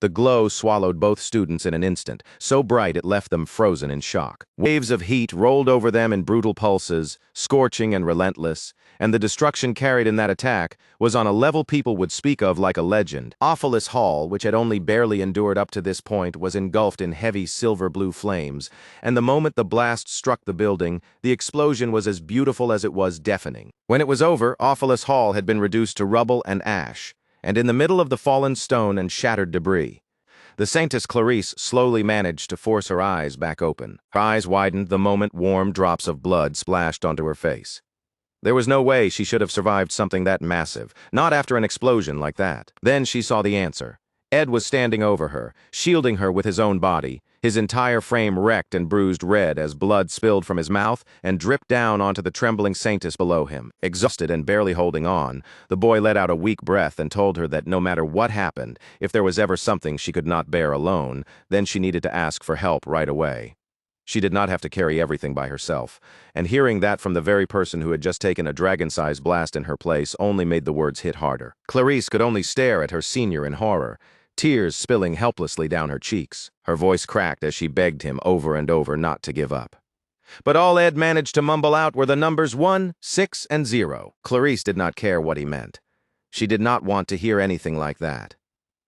A: The glow swallowed both students in an instant, so bright it left them frozen in shock. Waves of heat rolled over them in brutal pulses, scorching and relentless, and the destruction carried in that attack was on a level people would speak of like a legend. Awfulus Hall, which had only barely endured up to this point, was engulfed in heavy silver-blue flames, and the moment the blast struck the building, the explosion was as beautiful as it was deafening. When it was over, Awfulus Hall had been reduced to rubble and ash, and in the middle of the fallen stone and shattered debris, the Saintess Clarice slowly managed to force her eyes back open. Her eyes widened the moment warm drops of blood splashed onto her face. There was no way she should have survived something that massive, not after an explosion like that. Then she saw the answer. Ed was standing over her, shielding her with his own body, his entire frame wrecked and bruised red as blood spilled from his mouth and dripped down onto the trembling Saintess below him. Exhausted and barely holding on, the boy let out a weak breath and told her that no matter what happened, if there was ever something she could not bear alone, then she needed to ask for help right away. She did not have to carry everything by herself, and hearing that from the very person who had just taken a dragon-sized blast in her place only made the words hit harder. Clarice could only stare at her senior in horror, tears spilling helplessly down her cheeks. Her voice cracked as she begged him over and over not to give up. But all Ed managed to mumble out were the numbers 1, 6, and 0. Clarice did not care what he meant. She did not want to hear anything like that.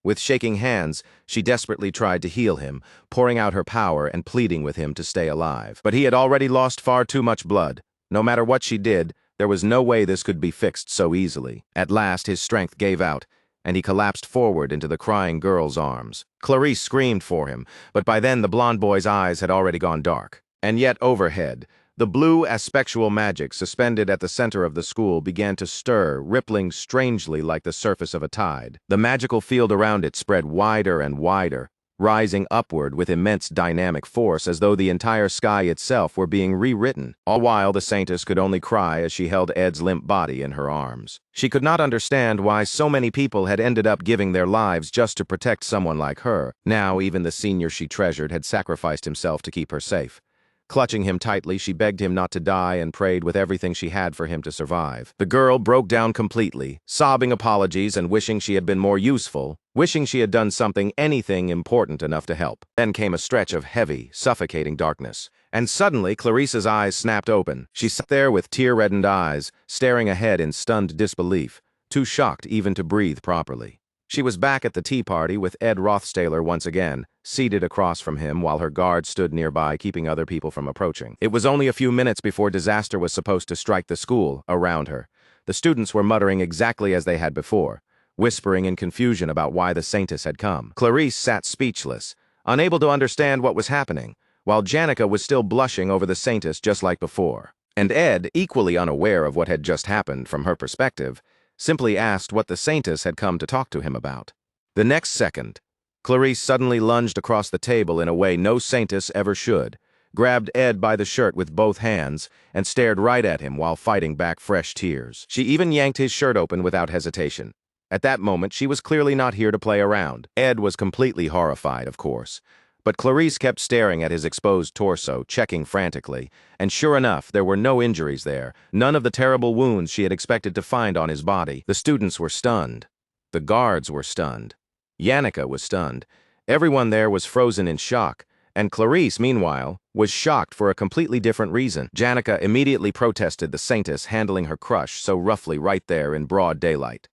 A: With shaking hands, she desperately tried to heal him, pouring out her power and pleading with him to stay alive. But he had already lost far too much blood. No matter what she did, there was no way this could be fixed so easily. At last, his strength gave out, and he collapsed forward into the crying girl's arms. Clarice screamed for him, but by then the blonde boy's eyes had already gone dark. And yet overhead, the blue aspectual magic suspended at the center of the school began to stir, rippling strangely like the surface of a tide. The magical field around it spread wider and wider, rising upward with immense dynamic force as though the entire sky itself were being rewritten. All while the Saintess could only cry as she held Ed's limp body in her arms. She could not understand why so many people had ended up giving their lives just to protect someone like her. Now even the senior she treasured had sacrificed himself to keep her safe. Clutching him tightly, she begged him not to die and prayed with everything she had for him to survive. The girl broke down completely, sobbing apologies and wishing she had been more useful, wishing she had done anything important enough to help. Then came a stretch of heavy, suffocating darkness. And suddenly, Clarice's eyes snapped open. She sat there with tear-reddened eyes, staring ahead in stunned disbelief, too shocked even to breathe properly. She was back at the tea party with Ed Rothstaler once again, seated across from him while her guard stood nearby keeping other people from approaching. It was only a few minutes before disaster was supposed to strike the school around her. The students were muttering exactly as they had before, whispering in confusion about why the Saintess had come. Clarice sat speechless, unable to understand what was happening, while Janica was still blushing over the Saintess just like before. And Ed, equally unaware of what had just happened from her perspective, simply asked what the Saintess had come to talk to him about. The next second, Clarice suddenly lunged across the table in a way no Saintess ever should, grabbed Ed by the shirt with both hands, and stared right at him while fighting back fresh tears. She even yanked his shirt open without hesitation. At that moment, she was clearly not here to play around. Ed was completely horrified, of course, but Clarice kept staring at his exposed torso, checking frantically, and sure enough, there were no injuries there, none of the terrible wounds she had expected to find on his body. The students were stunned. The guards were stunned. Janica was stunned. Everyone there was frozen in shock, and Clarice, meanwhile, was shocked for a completely different reason. Janica immediately protested the Saintess handling her crush so roughly right there in broad daylight,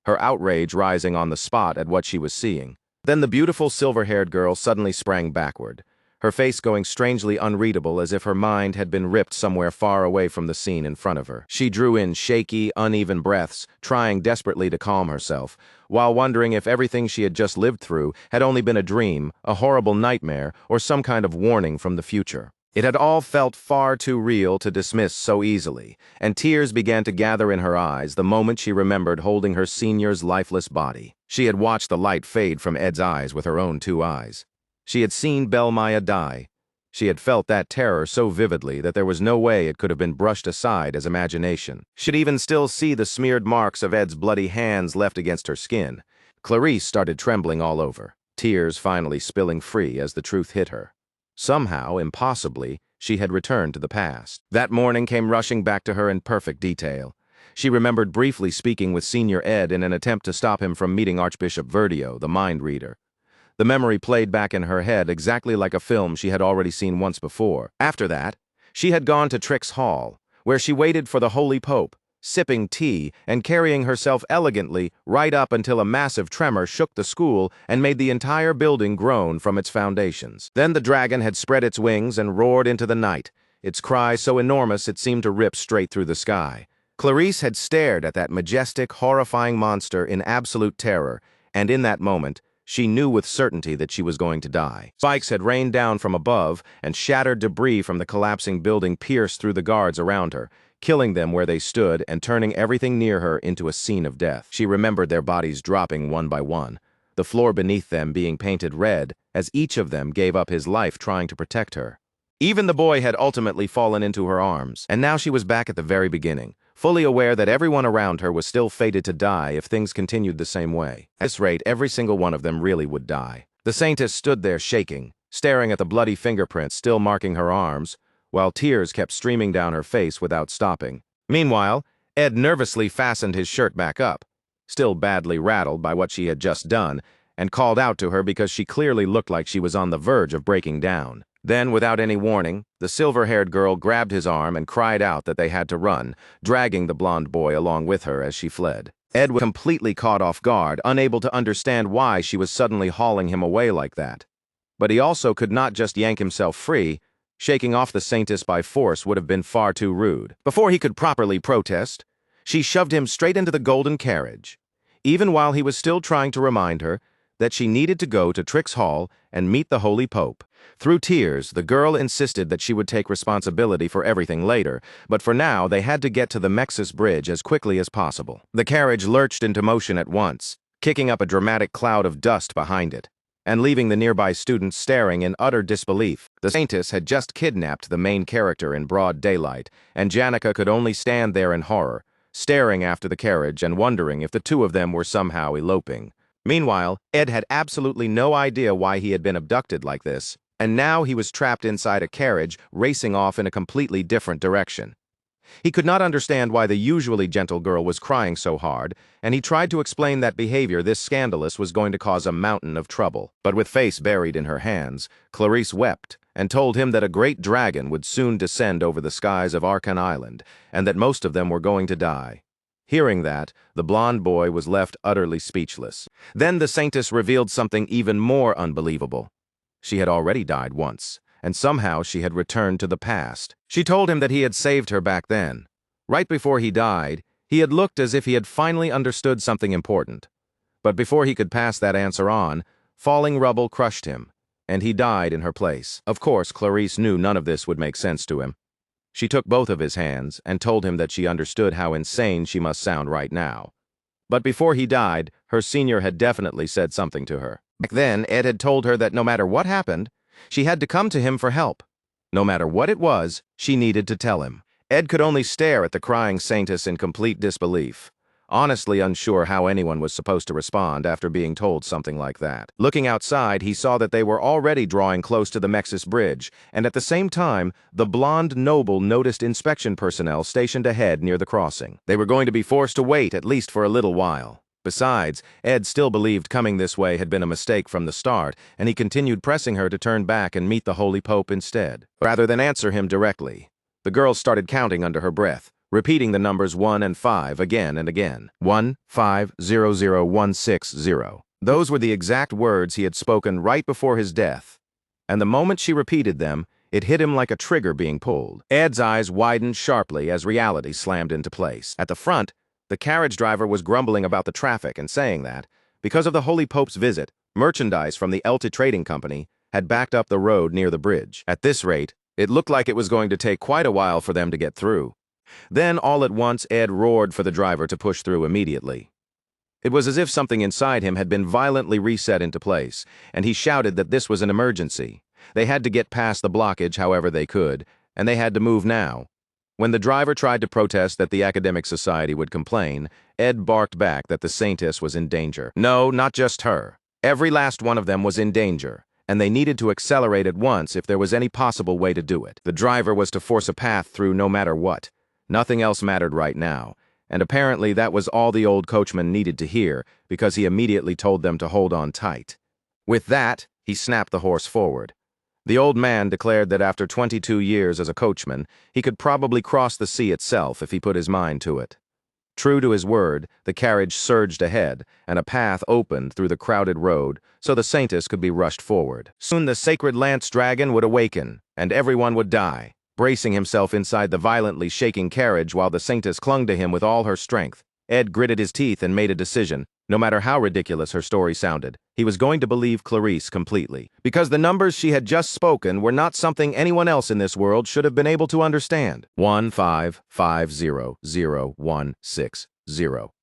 A: her outrage rising on the spot at what she was seeing. Then the beautiful silver-haired girl suddenly sprang backward, her face going strangely unreadable as if her mind had been ripped somewhere far away from the scene in front of her. She drew in shaky, uneven breaths, trying desperately to calm herself, while wondering if everything she had just lived through had only been a dream, a horrible nightmare, or some kind of warning from the future. It had all felt far too real to dismiss so easily, and tears began to gather in her eyes the moment she remembered holding her senior's lifeless body. She had watched the light fade from Ed's eyes with her own two eyes. She had seen Belmaya die. She had felt that terror so vividly that there was no way it could have been brushed aside as imagination. She'd even still see the smeared marks of Ed's bloody hands left against her skin. Clarice started trembling all over, tears finally spilling free as the truth hit her. Somehow, impossibly, she had returned to the past. That morning came rushing back to her in perfect detail. She remembered briefly speaking with Senior Ed in an attempt to stop him from meeting Archbishop Verdio, the mind reader. The memory played back in her head exactly like a film she had already seen once before. After that, she had gone to Trix Hall, where she waited for the Holy Pope, sipping tea and carrying herself elegantly right up until a massive tremor shook the school and made the entire building groan from its foundations. Then the dragon had spread its wings and roared into the night, its cry so enormous it seemed to rip straight through the sky. Clarice had stared at that majestic, horrifying monster in absolute terror, and in that moment, she knew with certainty that she was going to die. Spikes had rained down from above, and shattered debris from the collapsing building pierced through the guards around her, killing them where they stood and turning everything near her into a scene of death. She remembered their bodies dropping one by one, the floor beneath them being painted red as each of them gave up his life trying to protect her. Even the boy had ultimately fallen into her arms, and now she was back at the very beginning, fully aware that everyone around her was still fated to die if things continued the same way. At this rate, every single one of them really would die. The Saintess stood there shaking, staring at the bloody fingerprints still marking her arms, while tears kept streaming down her face without stopping. Meanwhile, Ed nervously fastened his shirt back up, still badly rattled by what she had just done, and called out to her because she clearly looked like she was on the verge of breaking down. Then, without any warning, the silver-haired girl grabbed his arm and cried out that they had to run, dragging the blonde boy along with her as she fled. Ed was completely caught off guard, unable to understand why she was suddenly hauling him away like that. But he also could not just yank himself free. Shaking off the Saintess by force would have been far too rude. Before he could properly protest, she shoved him straight into the golden carriage, even while he was still trying to remind her that she needed to go to Trix Hall and meet the Holy Pope. Through tears, the girl insisted that she would take responsibility for everything later, but for now they had to get to the Mexis Bridge as quickly as possible. The carriage lurched into motion at once, kicking up a dramatic cloud of dust behind it, and leaving the nearby students staring in utter disbelief. The Saintess had just kidnapped the main character in broad daylight, and Janica could only stand there in horror, staring after the carriage and wondering if the two of them were somehow eloping. Meanwhile, Ed had absolutely no idea why he had been abducted like this, and now he was trapped inside a carriage, racing off in a completely different direction. He could not understand why the usually gentle girl was crying so hard, and he tried to explain that behavior this scandalous was going to cause a mountain of trouble. But with face buried in her hands, Clarice wept and told him that a great dragon would soon descend over the skies of Arkan Island, and that most of them were going to die. Hearing that, the blonde boy was left utterly speechless. Then the saintess revealed something even more unbelievable. She had already died once, and somehow she had returned to the past. She told him that he had saved her back then. Right before he died, he had looked as if he had finally understood something important. But before he could pass that answer on, falling rubble crushed him, and he died in her place. Of course, Clarice knew none of this would make sense to him. She took both of his hands and told him that she understood how insane she must sound right now. But before he died, her senior had definitely said something to her. Back then, Ed had told her that no matter what happened, she had to come to him for help. No matter what it was, she needed to tell him. Ed could only stare at the crying saintess in complete disbelief, honestly unsure how anyone was supposed to respond after being told something like that. Looking outside, he saw that they were already drawing close to the Mexis Bridge, and at the same time, the blonde noble noticed inspection personnel stationed ahead near the crossing. They were going to be forced to wait at least for a little while. Besides, Ed still believed coming this way had been a mistake from the start, and he continued pressing her to turn back and meet the Holy Pope instead, rather than answer him directly. The girl started counting under her breath, repeating the numbers 1 and 5 again and again. 1, 5, 0, 0, 1, 6, 0. Those were the exact words he had spoken right before his death, and the moment she repeated them, it hit him like a trigger being pulled. Ed's eyes widened sharply as reality slammed into place. At the front, the carriage driver was grumbling about the traffic and saying that, because of the Holy Pope's visit, merchandise from the Elta Trading Company had backed up the road near the bridge. At this rate, it looked like it was going to take quite a while for them to get through. Then, all at once, Ed roared for the driver to push through immediately. It was as if something inside him had been violently reset into place, and he shouted that this was an emergency. They had to get past the blockage however they could, and they had to move now. When the driver tried to protest that the academic society would complain, Ed barked back that the saintess was in danger. No, not just her. Every last one of them was in danger, and they needed to accelerate at once if there was any possible way to do it. The driver was to force a path through no matter what. Nothing else mattered right now, and apparently that was all the old coachman needed to hear, because he immediately told them to hold on tight. With that, he snapped the horse forward. The old man declared that after 22 years as a coachman, he could probably cross the sea itself if he put his mind to it. True to his word, the carriage surged ahead, and a path opened through the crowded road so the saintess could be rushed forward. Soon the sacred lance dragon would awaken, and everyone would die. Bracing himself inside the violently shaking carriage while the saintess clung to him with all her strength, Ed gritted his teeth and made a decision. No matter how ridiculous her story sounded, he was going to believe Clarice completely, because the numbers she had just spoken were not something anyone else in this world should have been able to understand. 1, 5, 5, 0, 0, 1, 6, 0.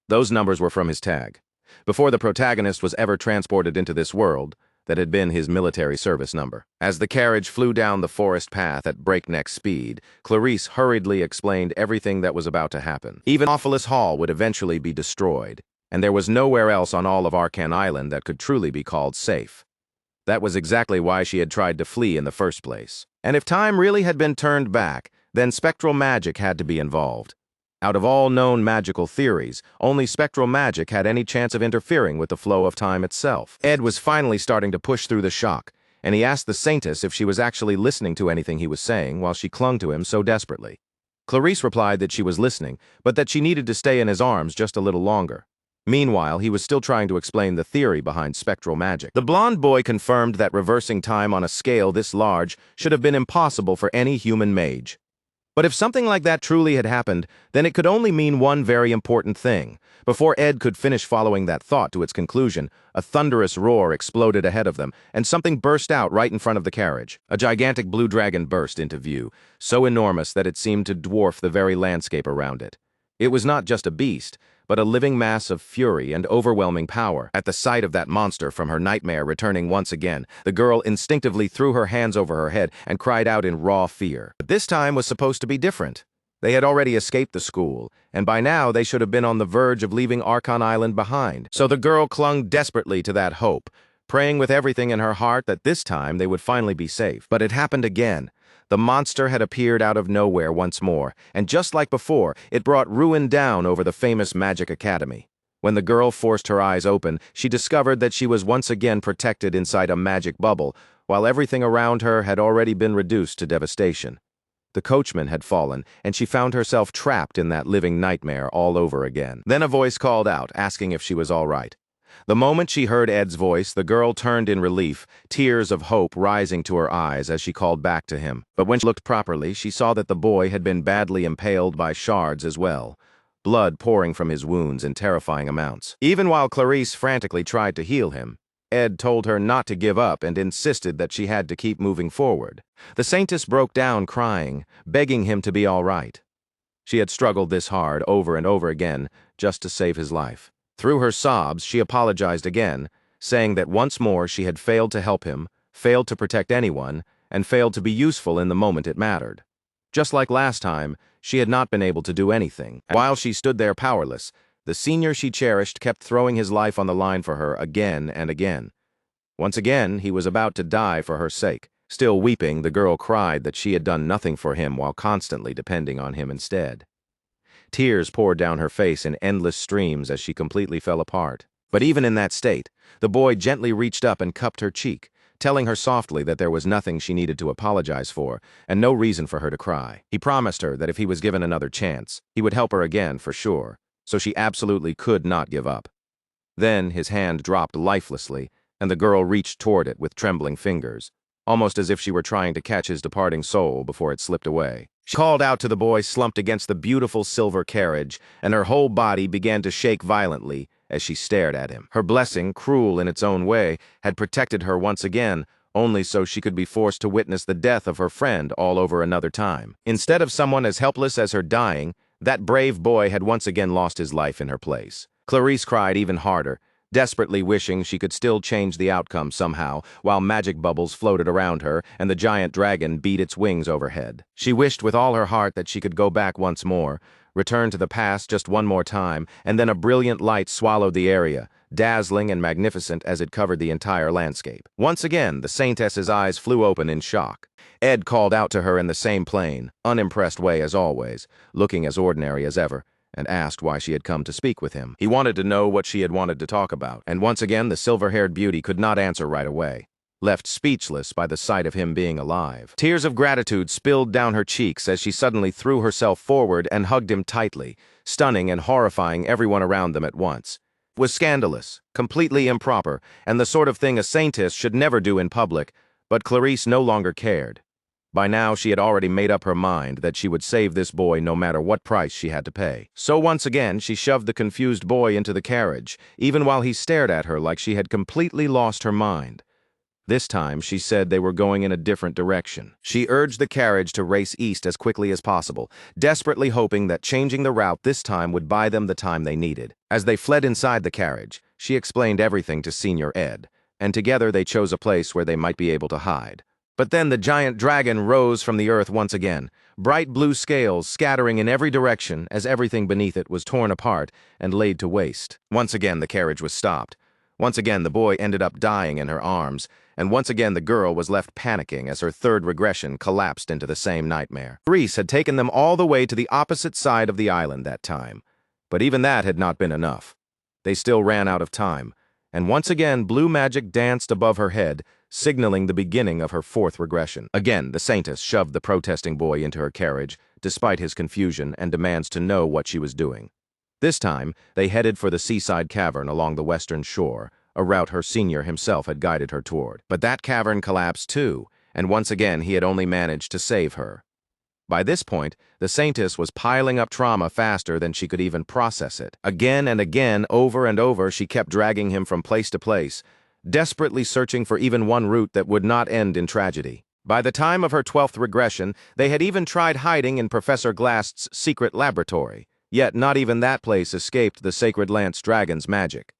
A: Those numbers were from his tag. Before the protagonist was ever transported into this world, that had been his military service number. As the carriage flew down the forest path at breakneck speed, Clarice hurriedly explained everything that was about to happen. Even Awfulous Hall would eventually be destroyed, and there was nowhere else on all of Arkan Island that could truly be called safe. That was exactly why she had tried to flee in the first place. And if time really had been turned back, then spectral magic had to be involved. Out of all known magical theories, only spectral magic had any chance of interfering with the flow of time itself. Ed was finally starting to push through the shock, and he asked the saintess if she was actually listening to anything he was saying while she clung to him so desperately. Clarice replied that she was listening, but that she needed to stay in his arms just a little longer. Meanwhile, he was still trying to explain the theory behind spectral magic. The blonde boy confirmed that reversing time on a scale this large should have been impossible for any human mage. But if something like that truly had happened, then it could only mean one very important thing. Before Ed could finish following that thought to its conclusion, a thunderous roar exploded ahead of them, and something burst out right in front of the carriage. A gigantic blue dragon burst into view, so enormous that it seemed to dwarf the very landscape around it. It was not just a beast, but a living mass of fury and overwhelming power. At the sight of that monster from her nightmare returning once again, the girl instinctively threw her hands over her head and cried out in raw fear. But this time was supposed to be different. They had already escaped the school, and by now they should have been on the verge of leaving Arkan Island behind. So the girl clung desperately to that hope, praying with everything in her heart that this time they would finally be safe. But it happened again. The monster had appeared out of nowhere once more, and just like before, it brought ruin down over the famous Magic Academy. When the girl forced her eyes open, she discovered that she was once again protected inside a magic bubble, while everything around her had already been reduced to devastation. The coachman had fallen, and she found herself trapped in that living nightmare all over again. Then a voice called out, asking if she was all right. The moment she heard Ed's voice, the girl turned in relief, tears of hope rising to her eyes as she called back to him. But when she looked properly, she saw that the boy had been badly impaled by shards as well, blood pouring from his wounds in terrifying amounts. Even while Clarice frantically tried to heal him, Ed told her not to give up and insisted that she had to keep moving forward. The saintess broke down crying, begging him to be all right. She had struggled this hard over and over again just to save his life. Through her sobs, she apologized again, saying that once more she had failed to help him, failed to protect anyone, and failed to be useful in the moment it mattered. Just like last time, she had not been able to do anything. While she stood there powerless, the senior she cherished kept throwing his life on the line for her again and again. Once again, he was about to die for her sake. Still weeping, the girl cried that she had done nothing for him while constantly depending on him instead. Tears poured down her face in endless streams as she completely fell apart. But even in that state, the boy gently reached up and cupped her cheek, telling her softly that there was nothing she needed to apologize for and no reason for her to cry. He promised her that if he was given another chance, he would help her again for sure, so she absolutely could not give up. Then his hand dropped lifelessly, and the girl reached toward it with trembling fingers, almost as if she were trying to catch his departing soul before it slipped away. She called out to the boy slumped against the beautiful silver carriage, and her whole body began to shake violently as she stared at him. Her blessing, cruel in its own way, had protected her once again, only so she could be forced to witness the death of her friend all over another time. Instead of someone as helpless as her dying, that brave boy had once again lost his life in her place. Clarice cried even harder, desperately wishing she could still change the outcome somehow, while magic bubbles floated around her and the giant dragon beat its wings overhead. She wished with all her heart that she could go back once more, return to the past just one more time, and then a brilliant light swallowed the area, dazzling and magnificent as it covered the entire landscape. Once again, the saintess's eyes flew open in shock. Ed called out to her in the same plain, unimpressed way as always, looking as ordinary as ever, and asked why she had come to speak with him. He wanted to know what she had wanted to talk about, and once again the silver-haired beauty could not answer right away, left speechless by the sight of him being alive. Tears of gratitude spilled down her cheeks as she suddenly threw herself forward and hugged him tightly, stunning and horrifying everyone around them at once. It was scandalous, completely improper, and the sort of thing a saintess should never do in public, but Clarice no longer cared. By now, she had already made up her mind that she would save this boy no matter what price she had to pay. So once again, she shoved the confused boy into the carriage, even while he stared at her like she had completely lost her mind. This time, she said they were going in a different direction. She urged the carriage to race east as quickly as possible, desperately hoping that changing the route this time would buy them the time they needed. As they fled inside the carriage, she explained everything to Senior Ed, and together they chose a place where they might be able to hide. But then the giant dragon rose from the earth once again, bright blue scales scattering in every direction as everything beneath it was torn apart and laid to waste. Once again the carriage was stopped. Once again the boy ended up dying in her arms, and once again the girl was left panicking as her third regression collapsed into the same nightmare. Greece had taken them all the way to the opposite side of the island that time, but even that had not been enough. They still ran out of time, and once again blue magic danced above her head, signaling the beginning of her fourth regression. Again, the saintess shoved the protesting boy into her carriage, despite his confusion and demands to know what she was doing. This time, they headed for the seaside cavern along the western shore, a route her senior himself had guided her toward. But that cavern collapsed too, and once again he had only managed to save her. By this point, the saintess was piling up trauma faster than she could even process it. Again and again, over and over, she kept dragging him from place to place, desperately searching for even one route that would not end in tragedy. By the time of her 12th regression, they had even tried hiding in Professor Glast's secret laboratory, yet not even that place escaped the Sacred Lance Dragon's magic.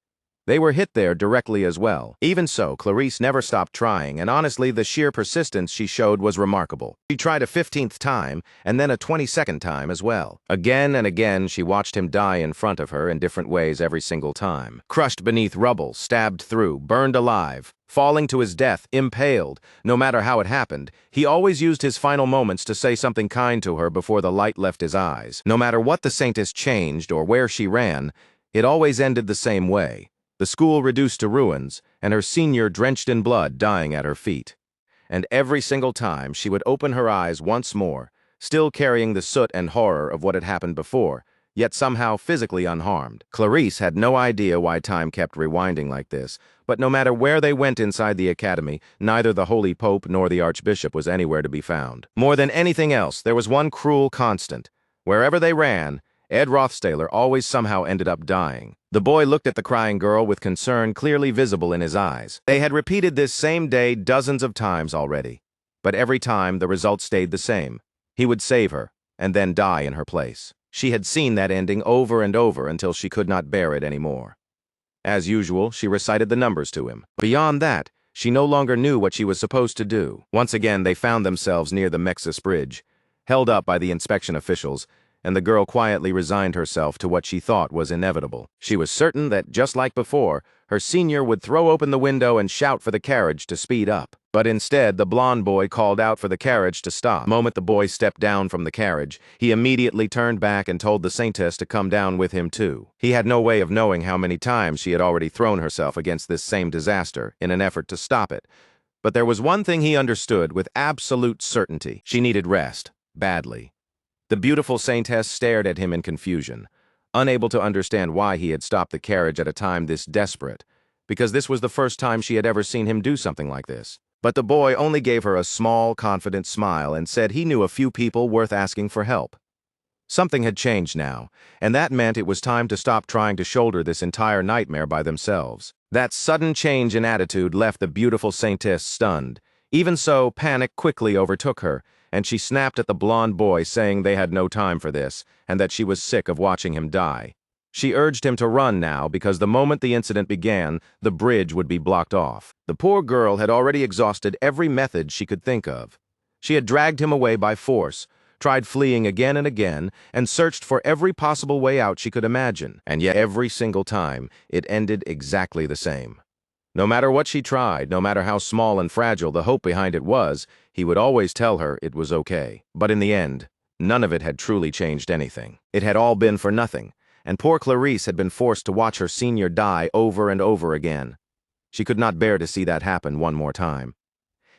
A: They were hit there directly as well. Even so, Clarice never stopped trying, and honestly, the sheer persistence she showed was remarkable. She tried a 15th time, and then a 22nd time as well. Again and again, she watched him die in front of her in different ways every single time. Crushed beneath rubble, stabbed through, burned alive, falling to his death, impaled. No matter how it happened, he always used his final moments to say something kind to her before the light left his eyes. No matter what the saintess changed or where she ran, it always ended the same way. The school reduced to ruins, and her senior drenched in blood dying at her feet. And every single time she would open her eyes once more, still carrying the soot and horror of what had happened before, yet somehow physically unharmed. Clarice had no idea why time kept rewinding like this, but no matter where they went inside the academy, neither the Holy Pope nor the Archbishop was anywhere to be found. More than anything else, there was one cruel constant. Wherever they ran, Ed Rothstaler always somehow ended up dying. The boy looked at the crying girl with concern clearly visible in his eyes. They had repeated this same day dozens of times already, but every time the result stayed the same. He would save her, and then die in her place. She had seen that ending over and over until she could not bear it anymore. As usual, she recited the numbers to him. Beyond that, she no longer knew what she was supposed to do. Once again, they found themselves near the Mexis Bridge, held up by the inspection officials, and the girl quietly resigned herself to what she thought was inevitable. She was certain that, just like before, her senior would throw open the window and shout for the carriage to speed up. But instead, the blonde boy called out for the carriage to stop. The moment the boy stepped down from the carriage, he immediately turned back and told the saintess to come down with him too. He had no way of knowing how many times she had already thrown herself against this same disaster in an effort to stop it. But there was one thing he understood with absolute certainty. She needed rest, badly. The beautiful saintess stared at him in confusion, unable to understand why he had stopped the carriage at a time this desperate, because this was the first time she had ever seen him do something like this. But the boy only gave her a small, confident smile and said he knew a few people worth asking for help. Something had changed now, and that meant it was time to stop trying to shoulder this entire nightmare by themselves. That sudden change in attitude left the beautiful saintess stunned. Even so, panic quickly overtook her, and she snapped at the blonde boy, saying they had no time for this, and that she was sick of watching him die. She urged him to run now, because the moment the incident began, the bridge would be blocked off. The poor girl had already exhausted every method she could think of. She had dragged him away by force, tried fleeing again and again, and searched for every possible way out she could imagine. And yet every single time, it ended exactly the same. No matter what she tried, no matter how small and fragile the hope behind it was, he would always tell her it was okay. But in the end, none of it had truly changed anything. It had all been for nothing, and poor Clarice had been forced to watch her senior die over and over again. She could not bear to see that happen one more time.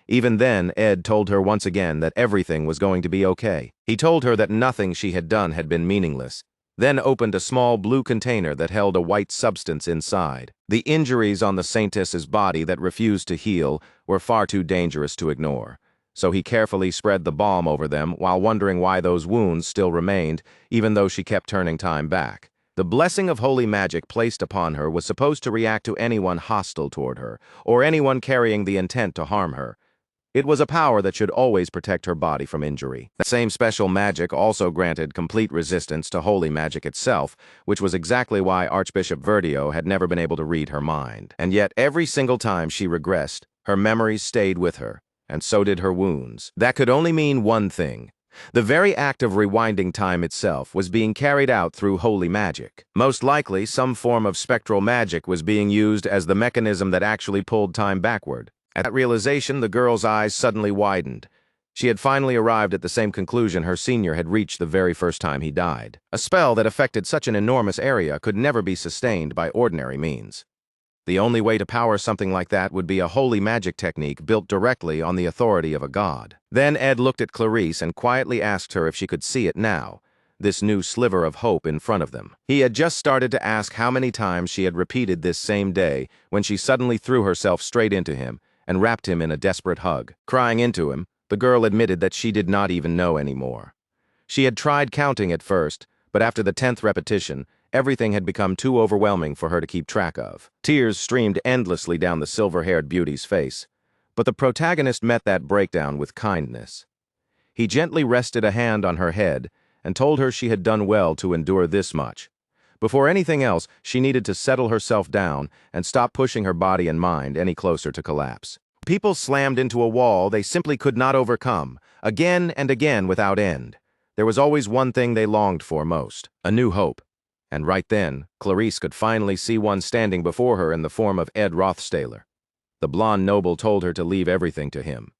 A: Even then, Ed told her once again that everything was going to be okay. He told her that nothing she had done had been meaningless, then opened a small blue container that held a white substance inside. The injuries on the saintess's body that refused to heal were far too dangerous to ignore, so he carefully spread the balm over them while wondering why those wounds still remained, even though she kept turning time back. The blessing of holy magic placed upon her was supposed to react to anyone hostile toward her, or anyone carrying the intent to harm her. It was a power that should always protect her body from injury. The same special magic also granted complete resistance to holy magic itself, which was exactly why Archbishop Verdio had never been able to read her mind. And yet, every single time she regressed, her memories stayed with her, and so did her wounds. That could only mean one thing. The very act of rewinding time itself was being carried out through holy magic. Most likely, some form of spectral magic was being used as the mechanism that actually pulled time backward. At that realization, the girl's eyes suddenly widened. She had finally arrived at the same conclusion her senior had reached the very first time he died. A spell that affected such an enormous area could never be sustained by ordinary means. The only way to power something like that would be a holy magic technique built directly on the authority of a god. Then Ed looked at Clarice and quietly asked her if she could see it now, this new sliver of hope in front of them. He had just started to ask how many times she had repeated this same day when she suddenly threw herself straight into him and wrapped him in a desperate hug. Crying into him, the girl admitted that she did not even know anymore. She had tried counting at first, but after the 10th repetition, everything had become too overwhelming for her to keep track of. Tears streamed endlessly down the silver-haired beauty's face, but the protagonist met that breakdown with kindness. He gently rested a hand on her head and told her she had done well to endure this much, Before anything else, she needed to settle herself down and stop pushing her body and mind any closer to collapse. People slammed into a wall they simply could not overcome, again and again without end. There was always one thing they longed for most, a new hope. And right then, Clarice could finally see one standing before her in the form of Ed Rothstaler. The blonde noble told her to leave everything to him.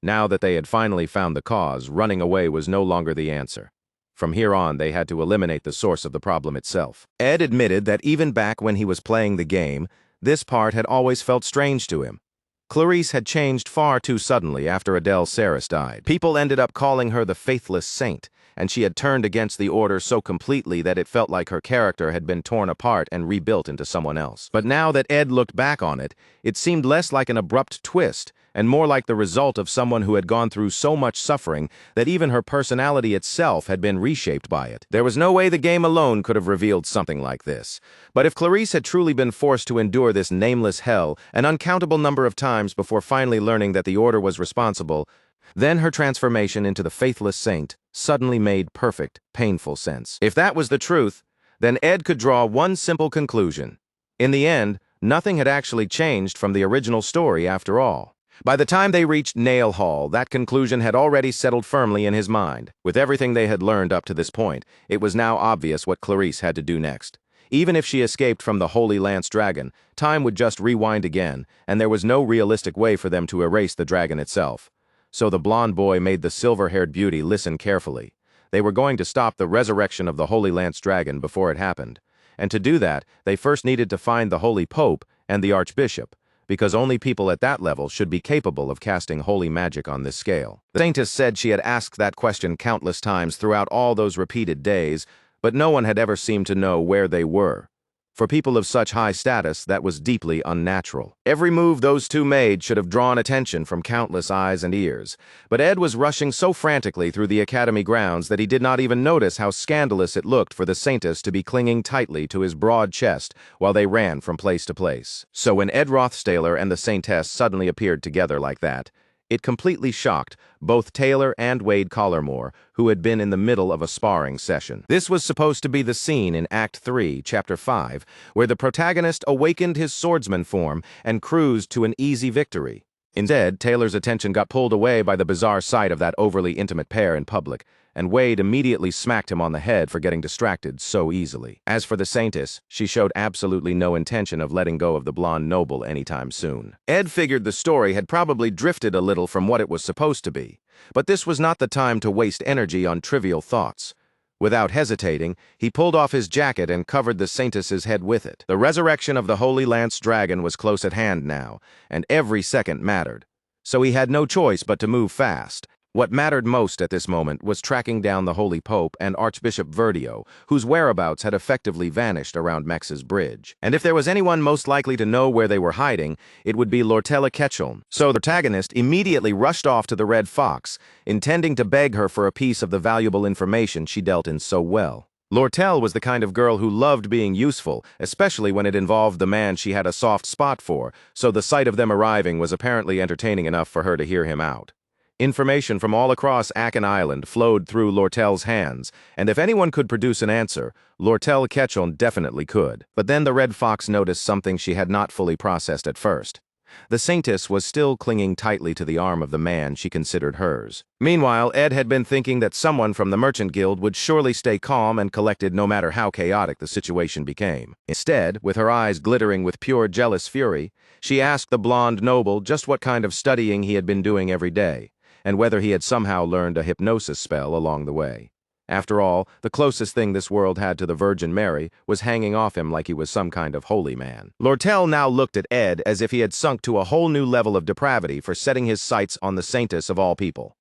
A: Now that they had finally found the cause, running away was no longer the answer. From here on, they had to eliminate the source of the problem itself. Ed admitted that even back when he was playing the game, this part had always felt strange to him. Clarice had changed far too suddenly after Adele Saris died. People ended up calling her the faithless saint, and she had turned against the order so completely that it felt like her character had been torn apart and rebuilt into someone else. But now that Ed looked back on it, it seemed less like an abrupt twist and more like the result of someone who had gone through so much suffering that even her personality itself had been reshaped by it. There was no way the game alone could have revealed something like this. But if Clarice had truly been forced to endure this nameless hell an uncountable number of times before finally learning that the Order was responsible, then her transformation into the faithless saint suddenly made perfect, painful sense. If that was the truth, then Ed could draw one simple conclusion. In the end, nothing had actually changed from the original story after all. By the time they reached Nail Hall, that conclusion had already settled firmly in his mind. With everything they had learned up to this point, it was now obvious what Clarice had to do next. Even if she escaped from the Holy Lance Dragon, time would just rewind again, and there was no realistic way for them to erase the dragon itself. So the blonde boy made the silver-haired beauty listen carefully. They were going to stop the resurrection of the Holy Lance Dragon before it happened. And to do that, they first needed to find the Holy Pope and the Archbishop, because only people at that level should be capable of casting holy magic on this scale. The saintess said she had asked that question countless times throughout all those repeated days, but no one had ever seemed to know where they were. For people of such high status, that was deeply unnatural. Every move those two made should have drawn attention from countless eyes and ears, but Ed was rushing so frantically through the academy grounds that he did not even notice how scandalous it looked for the saintess to be clinging tightly to his broad chest while they ran from place to place. So when Ed Rothstaler and the saintess suddenly appeared together like that, it completely shocked both Taylor and Wade Collarmore, who had been in the middle of a sparring session. This was supposed to be the scene in Act 3, Chapter 5, where the protagonist awakened his swordsman form and cruised to an easy victory. Instead, Taylor's attention got pulled away by the bizarre sight of that overly intimate pair in public, and Wade immediately smacked him on the head for getting distracted so easily. As for the saintess, she showed absolutely no intention of letting go of the blonde noble anytime soon. Ed figured the story had probably drifted a little from what it was supposed to be, but this was not the time to waste energy on trivial thoughts. Without hesitating, he pulled off his jacket and covered the saintess's head with it. The resurrection of the Holy Lance Dragon was close at hand now, and every second mattered. So he had no choice but to move fast. What mattered most at this moment was tracking down the Holy Pope and Archbishop Verdio, whose whereabouts had effectively vanished around Mex's bridge. And if there was anyone most likely to know where they were hiding, it would be Lortella Ketchum. So the protagonist immediately rushed off to the Red Fox, intending to beg her for a piece of the valuable information she dealt in so well. Lortelle was the kind of girl who loved being useful, especially when it involved the man she had a soft spot for, so the sight of them arriving was apparently entertaining enough for her to hear him out. Information from all across Achen Island flowed through Lortelle's hands, and if anyone could produce an answer, Lortelle Ketchum definitely could. But then the Red Fox noticed something she had not fully processed at first. The saintess was still clinging tightly to the arm of the man she considered hers. Meanwhile, Ed had been thinking that someone from the Merchant Guild would surely stay calm and collected no matter how chaotic the situation became. Instead, with her eyes glittering with pure jealous fury, she asked the blonde noble just what kind of studying he had been doing every day, and whether he had somehow learned a hypnosis spell along the way. After all, the closest thing this world had to the Virgin Mary was hanging off him like he was some kind of holy man. Lortelle now looked at Ed as if he had sunk to a whole new level of depravity for setting his sights on the saintess of all people.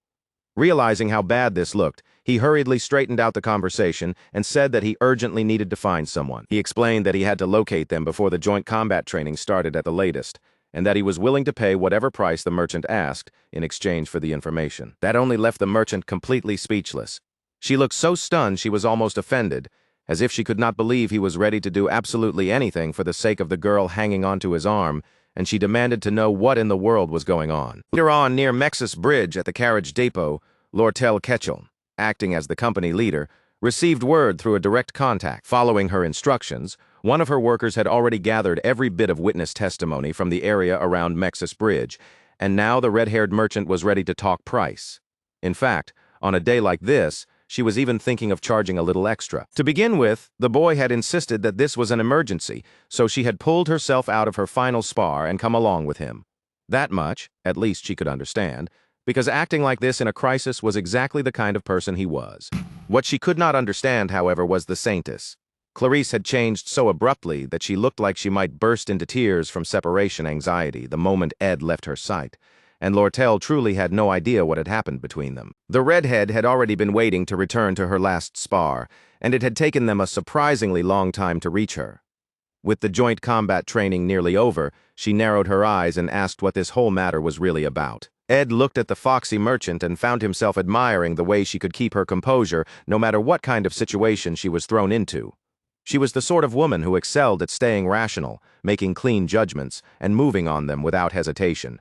A: Realizing how bad this looked, he hurriedly straightened out the conversation and said that he urgently needed to find someone. He explained that he had to locate them before the joint combat training started at the latest, and that he was willing to pay whatever price the merchant asked in exchange for the information. That only left the merchant completely speechless. She looked so stunned she was almost offended, as if she could not believe he was ready to do absolutely anything for the sake of the girl hanging onto his arm, and she demanded to know what in the world was going on. Later on, near Mex's Bridge at the carriage depot, Lortelle Ketchum, acting as the company leader, received word through a direct contact. Following her instructions, one of her workers had already gathered every bit of witness testimony from the area around Mexis Bridge, and now the red-haired merchant was ready to talk price. In fact, on a day like this, she was even thinking of charging a little extra. To begin with, the boy had insisted that this was an emergency, so she had pulled herself out of her final spar and come along with him. That much, at least she could understand, because acting like this in a crisis was exactly the kind of person he was. What she could not understand, however, was the Saintess. Clarice had changed so abruptly that she looked like she might burst into tears from separation anxiety the moment Ed left her sight, and Lortel truly had no idea what had happened between them. The redhead had already been waiting to return to her last spar, and it had taken them a surprisingly long time to reach her. With the joint combat training nearly over, she narrowed her eyes and asked what this whole matter was really about. Ed looked at the foxy merchant and found himself admiring the way she could keep her composure no matter what kind of situation she was thrown into. She was the sort of woman who excelled at staying rational, making clean judgments, and moving on them without hesitation.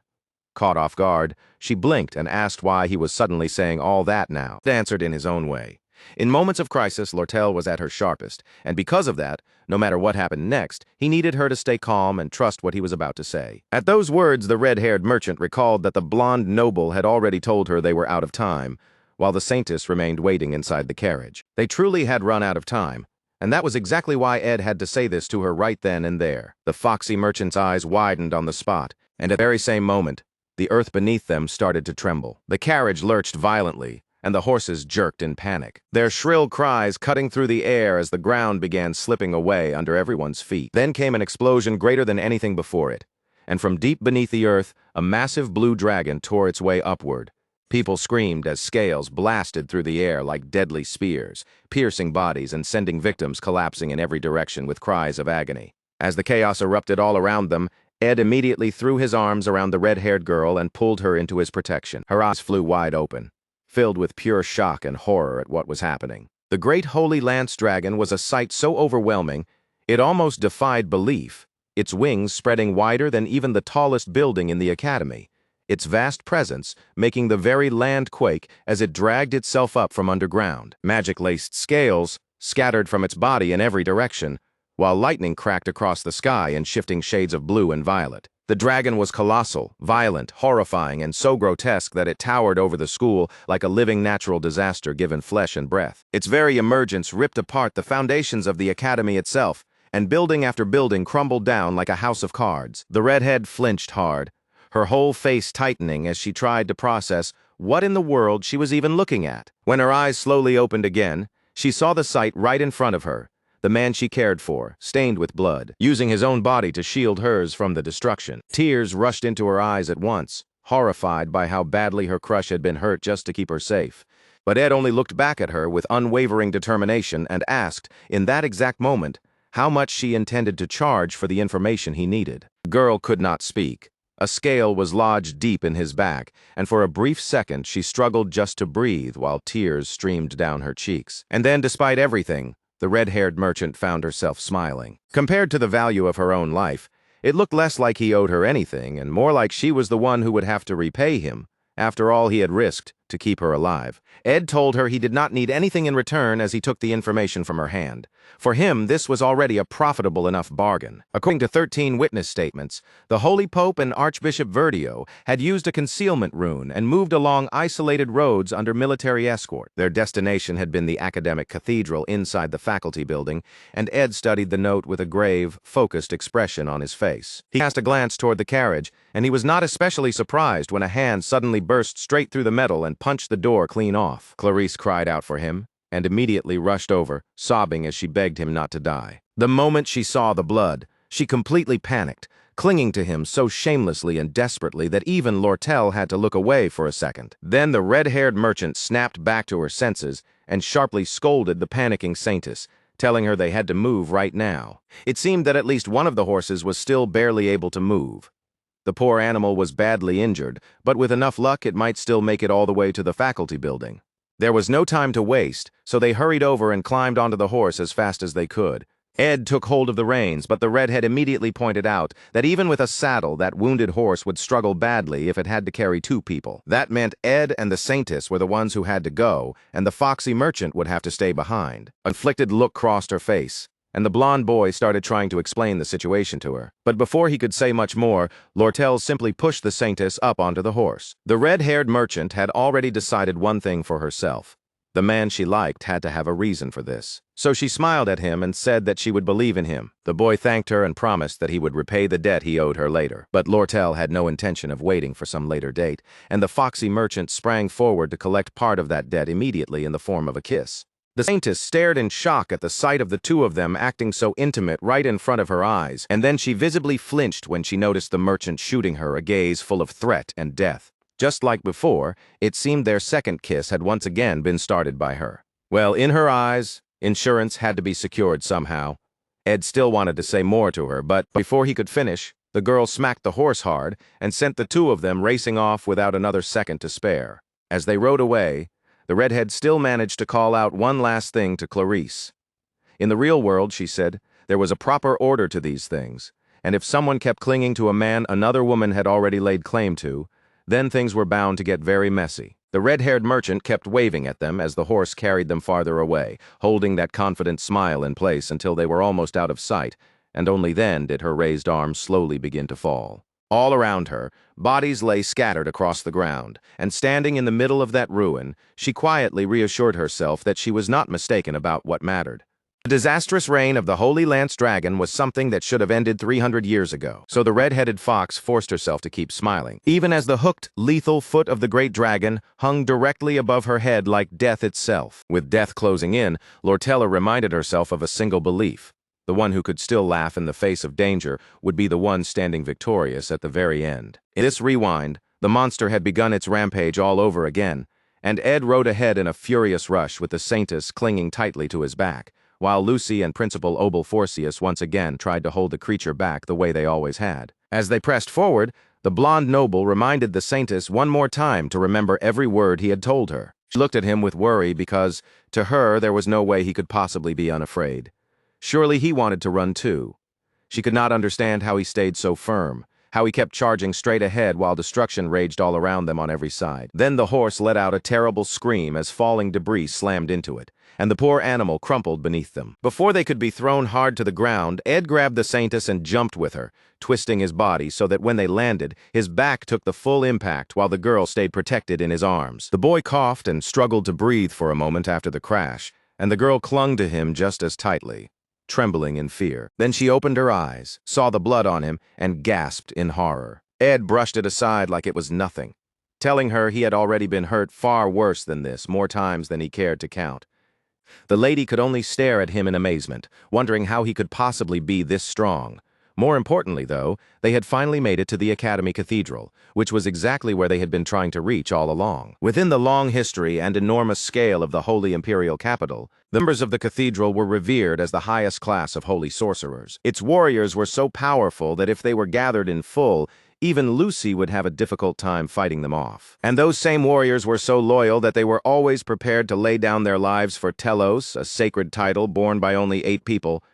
A: Caught off guard, she blinked and asked why he was suddenly saying all that now. Ed answered in his own way. In moments of crisis, Lortel was at her sharpest, and because of that, no matter what happened next, he needed her to stay calm and trust what he was about to say. At those words, the red-haired merchant recalled that the blonde noble had already told her they were out of time, while the Saintess remained waiting inside the carriage. They truly had run out of time, and that was exactly why Ed had to say this to her right then and there. The foxy merchant's eyes widened on the spot, and at the very same moment, the earth beneath them started to tremble. The carriage lurched violently, and the horses jerked in panic, their shrill cries cutting through the air as the ground began slipping away under everyone's feet. Then came an explosion greater than anything before it, and from deep beneath the earth, a massive blue dragon tore its way upward. People screamed as scales blasted through the air like deadly spears, piercing bodies and sending victims collapsing in every direction with cries of agony. As the chaos erupted all around them, Ed immediately threw his arms around the red-haired girl and pulled her into his protection. Her eyes flew wide open, filled with pure shock and horror at what was happening. The great holy lance dragon was a sight so overwhelming, it almost defied belief, its wings spreading wider than even the tallest building in the academy, its vast presence making the very land quake as it dragged itself up from underground. Magic-laced scales scattered from its body in every direction, while lightning cracked across the sky in shifting shades of blue and violet. The dragon was colossal, violent, horrifying, and so grotesque that it towered over the school like a living natural disaster given flesh and breath. Its very emergence ripped apart the foundations of the academy itself, and building after building crumbled down like a house of cards. The redhead flinched hard, her whole face tightening as she tried to process what in the world she was even looking at. When her eyes slowly opened again, she saw the sight right in front of her. The man she cared for, stained with blood, using his own body to shield hers from the destruction. Tears rushed into her eyes at once, horrified by how badly her crush had been hurt just to keep her safe. But Ed only looked back at her with unwavering determination and asked, in that exact moment, how much she intended to charge for the information he needed. The girl could not speak. A scale was lodged deep in his back, and for a brief second she struggled just to breathe while tears streamed down her cheeks. And then, despite everything, the red-haired merchant found herself smiling. Compared to the value of her own life, it looked less like he owed her anything and more like she was the one who would have to repay him, after all he had risked to keep her alive. Ed told her he did not need anything in return as he took the information from her hand. For him, this was already a profitable enough bargain. According to 13 witness statements, the Holy Pope and Archbishop Verdio had used a concealment rune and moved along isolated roads under military escort. Their destination had been the academic cathedral inside the faculty building, and Ed studied the note with a grave, focused expression on his face. He cast a glance toward the carriage, and he was not especially surprised when a hand suddenly burst straight through the metal and punched the door clean off. Clarice cried out for him, and immediately rushed over, sobbing as she begged him not to die. The moment she saw the blood, she completely panicked, clinging to him so shamelessly and desperately that even Lortel had to look away for a second. Then the red-haired merchant snapped back to her senses and sharply scolded the panicking Saintess, telling her they had to move right now. It seemed that at least one of the horses was still barely able to move. The poor animal was badly injured, but with enough luck it might still make it all the way to the faculty building. There was no time to waste, so they hurried over and climbed onto the horse as fast as they could, Ed took hold of the reins, but the redhead immediately pointed out that even with a saddle, that wounded horse would struggle badly if it had to carry 2 people. That meant Ed and the Saintess were the ones who had to go, and the foxy merchant would have to stay behind. A conflicted look crossed her face, and the blonde boy started trying to explain the situation to her. But before he could say much more, Lortel simply pushed the Saintess up onto the horse. The red-haired merchant had already decided one thing for herself. The man she liked had to have a reason for this. So she smiled at him and said that she would believe in him. The boy thanked her and promised that he would repay the debt he owed her later. But Lortel had no intention of waiting for some later date, and the foxy merchant sprang forward to collect part of that debt immediately in the form of a kiss. The Saintess stared in shock at the sight of the 2 of them acting so intimate right in front of her eyes, and then she visibly flinched when she noticed the merchant shooting her a gaze full of threat and death. Just like before, it seemed their second kiss had once again been started by her. Well, in her eyes, insurance had to be secured somehow. Ed still wanted to say more to her, but before he could finish, the girl smacked the horse hard and sent the 2 of them racing off without another second to spare. As they rode away, the redhead still managed to call out one last thing to Clarice. In the real world, she said, there was a proper order to these things, and if someone kept clinging to a man another woman had already laid claim to, then things were bound to get very messy. The red-haired merchant kept waving at them as the horse carried them farther away, holding that confident smile in place until they were almost out of sight, and only then did her raised arms slowly begin to fall. All around her, bodies lay scattered across the ground, and standing in the middle of that ruin, she quietly reassured herself that she was not mistaken about what mattered. The disastrous reign of the Holy Lance Dragon was something that should have ended 300 years ago, so the red-headed fox forced herself to keep smiling, even as the hooked, lethal foot of the great dragon hung directly above her head like death itself. With death closing in, Lortella reminded herself of a single belief. The one who could still laugh in the face of danger would be the one standing victorious at the very end. In this rewind, the monster had begun its rampage all over again, and Ed rode ahead in a furious rush with the Saintess clinging tightly to his back, while Lucy and Principal Obel Forcius once again tried to hold the creature back the way they always had. As they pressed forward, the blonde noble reminded the Saintess one more time to remember every word he had told her. She looked at him with worry because, to her, there was no way he could possibly be unafraid. Surely he wanted to run too. She could not understand how he stayed so firm, how he kept charging straight ahead while destruction raged all around them on every side. Then the horse let out a terrible scream as falling debris slammed into it, and the poor animal crumpled beneath them. Before they could be thrown hard to the ground, Ed grabbed the Saintess and jumped with her, twisting his body so that when they landed, his back took the full impact while the girl stayed protected in his arms. The boy coughed and struggled to breathe for a moment after the crash, and the girl clung to him just as tightly, trembling in fear. Then she opened her eyes, saw the blood on him, and gasped in horror. Ed brushed it aside like it was nothing, telling her he had already been hurt far worse than this, more times than he cared to count. The lady could only stare at him in amazement, wondering how he could possibly be this strong. More importantly, though, they had finally made it to the Academy Cathedral, which was exactly where they had been trying to reach all along. Within the long history and enormous scale of the Holy Imperial Capital, the members of the cathedral were revered as the highest class of holy sorcerers. Its warriors were so powerful that if they were gathered in full, even Lucy would have a difficult time fighting them off. And those same warriors were so loyal that they were always prepared to lay down their lives for Telos, a sacred title borne by only 8 people.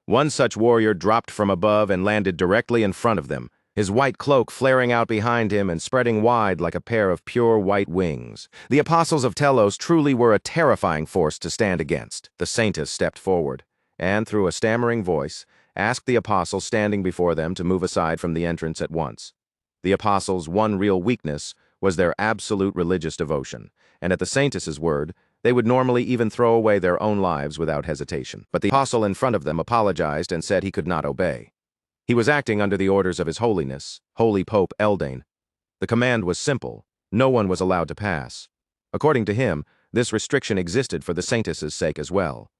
A: One such warrior dropped from above and landed directly in front of them, his white cloak flaring out behind him and spreading wide like a pair of pure white wings. The apostles of Telos truly were a terrifying force to stand against. The Saintess stepped forward, and through a stammering voice, asked the apostle standing before them to move aside from the entrance at once. The apostles' one real weakness was their absolute religious devotion, and at the Saintess's word, they would normally even throw away their own lives without hesitation. But the apostle in front of them apologized and said he could not obey. He was acting under the orders of His Holiness, Holy Pope Eldane. The command was simple: no one was allowed to pass. According to him, this restriction existed for the Saintess's sake as well.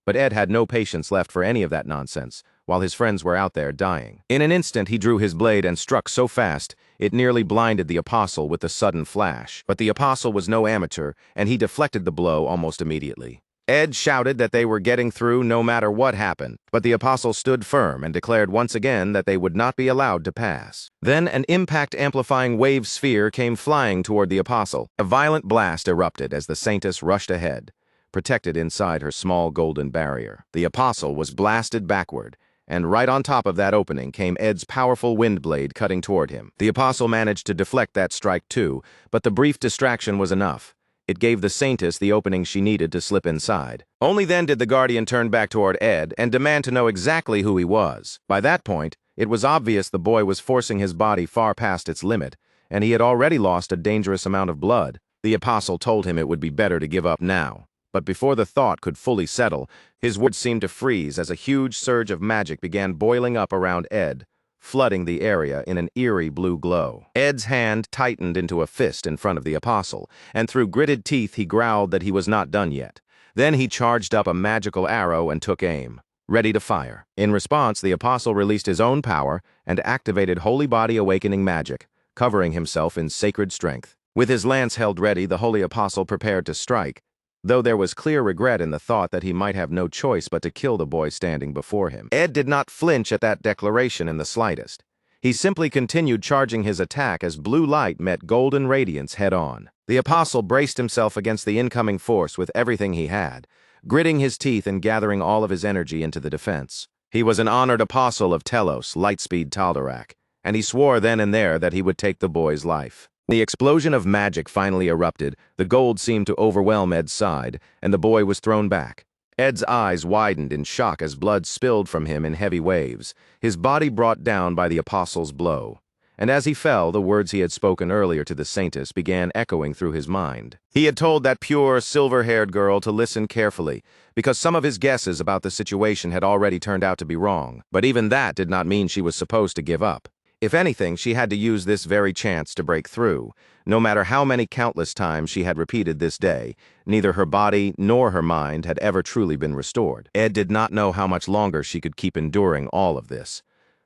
A: But Ed had no patience left for any of that nonsense, while his friends were out there dying. In an instant he drew his blade and struck so fast, it nearly blinded the apostle with a sudden flash. But the apostle was no amateur, and he deflected the blow almost immediately. Ed shouted that they were getting through no matter what happened, but the apostle stood firm and declared once again that they would not be allowed to pass. Then an impact-amplifying wave sphere came flying toward the apostle. A violent blast erupted as the Saintess rushed ahead. protected inside her small golden barrier. The apostle was blasted backward, and right on top of that opening came Ed's powerful wind blade cutting toward him. The apostle managed to deflect that strike too, but the brief distraction was enough. It gave the saintess the opening she needed to slip inside. Only then did the guardian turn back toward Ed and demand to know exactly who he was. By that point, it was obvious the boy was forcing his body far past its limit, and he had already lost a dangerous amount of blood. The apostle told him it would be better to give up now. But before the thought could fully settle, his words seemed to freeze as a huge surge of magic began boiling up around Ed, flooding the area in an eerie blue glow. Ed's hand tightened into a fist in front of the apostle, and through gritted teeth he growled that he was not done yet. Then he charged up a magical arrow and took aim, ready to fire. In response, the apostle released his own power and activated holy body awakening magic, covering himself in sacred strength. With his lance held ready, the holy apostle prepared to strike, though there was clear regret in the thought that he might have no choice but to kill the boy standing before him. Ed did not flinch at that declaration in the slightest. He simply continued charging his attack as blue light met golden radiance head-on. The apostle braced himself against the incoming force with everything he had, gritting his teeth and gathering all of his energy into the defense. He was an honored apostle of Telos, Lightspeed Taldarak, and he swore then and there that he would take the boy's life. The explosion of magic finally erupted, the gold seemed to overwhelm Ed's side, and the boy was thrown back. Ed's eyes widened in shock as blood spilled from him in heavy waves, his body brought down by the apostle's blow. And as he fell, the words he had spoken earlier to the saintess began echoing through his mind. He had told that pure, silver-haired girl to listen carefully, because some of his guesses about the situation had already turned out to be wrong. But even that did not mean she was supposed to give up. If anything, she had to use this very chance to break through. No matter how many countless times she had repeated this day, neither her body nor her mind had ever truly been restored. Ed did not know how much longer she could keep enduring all of this.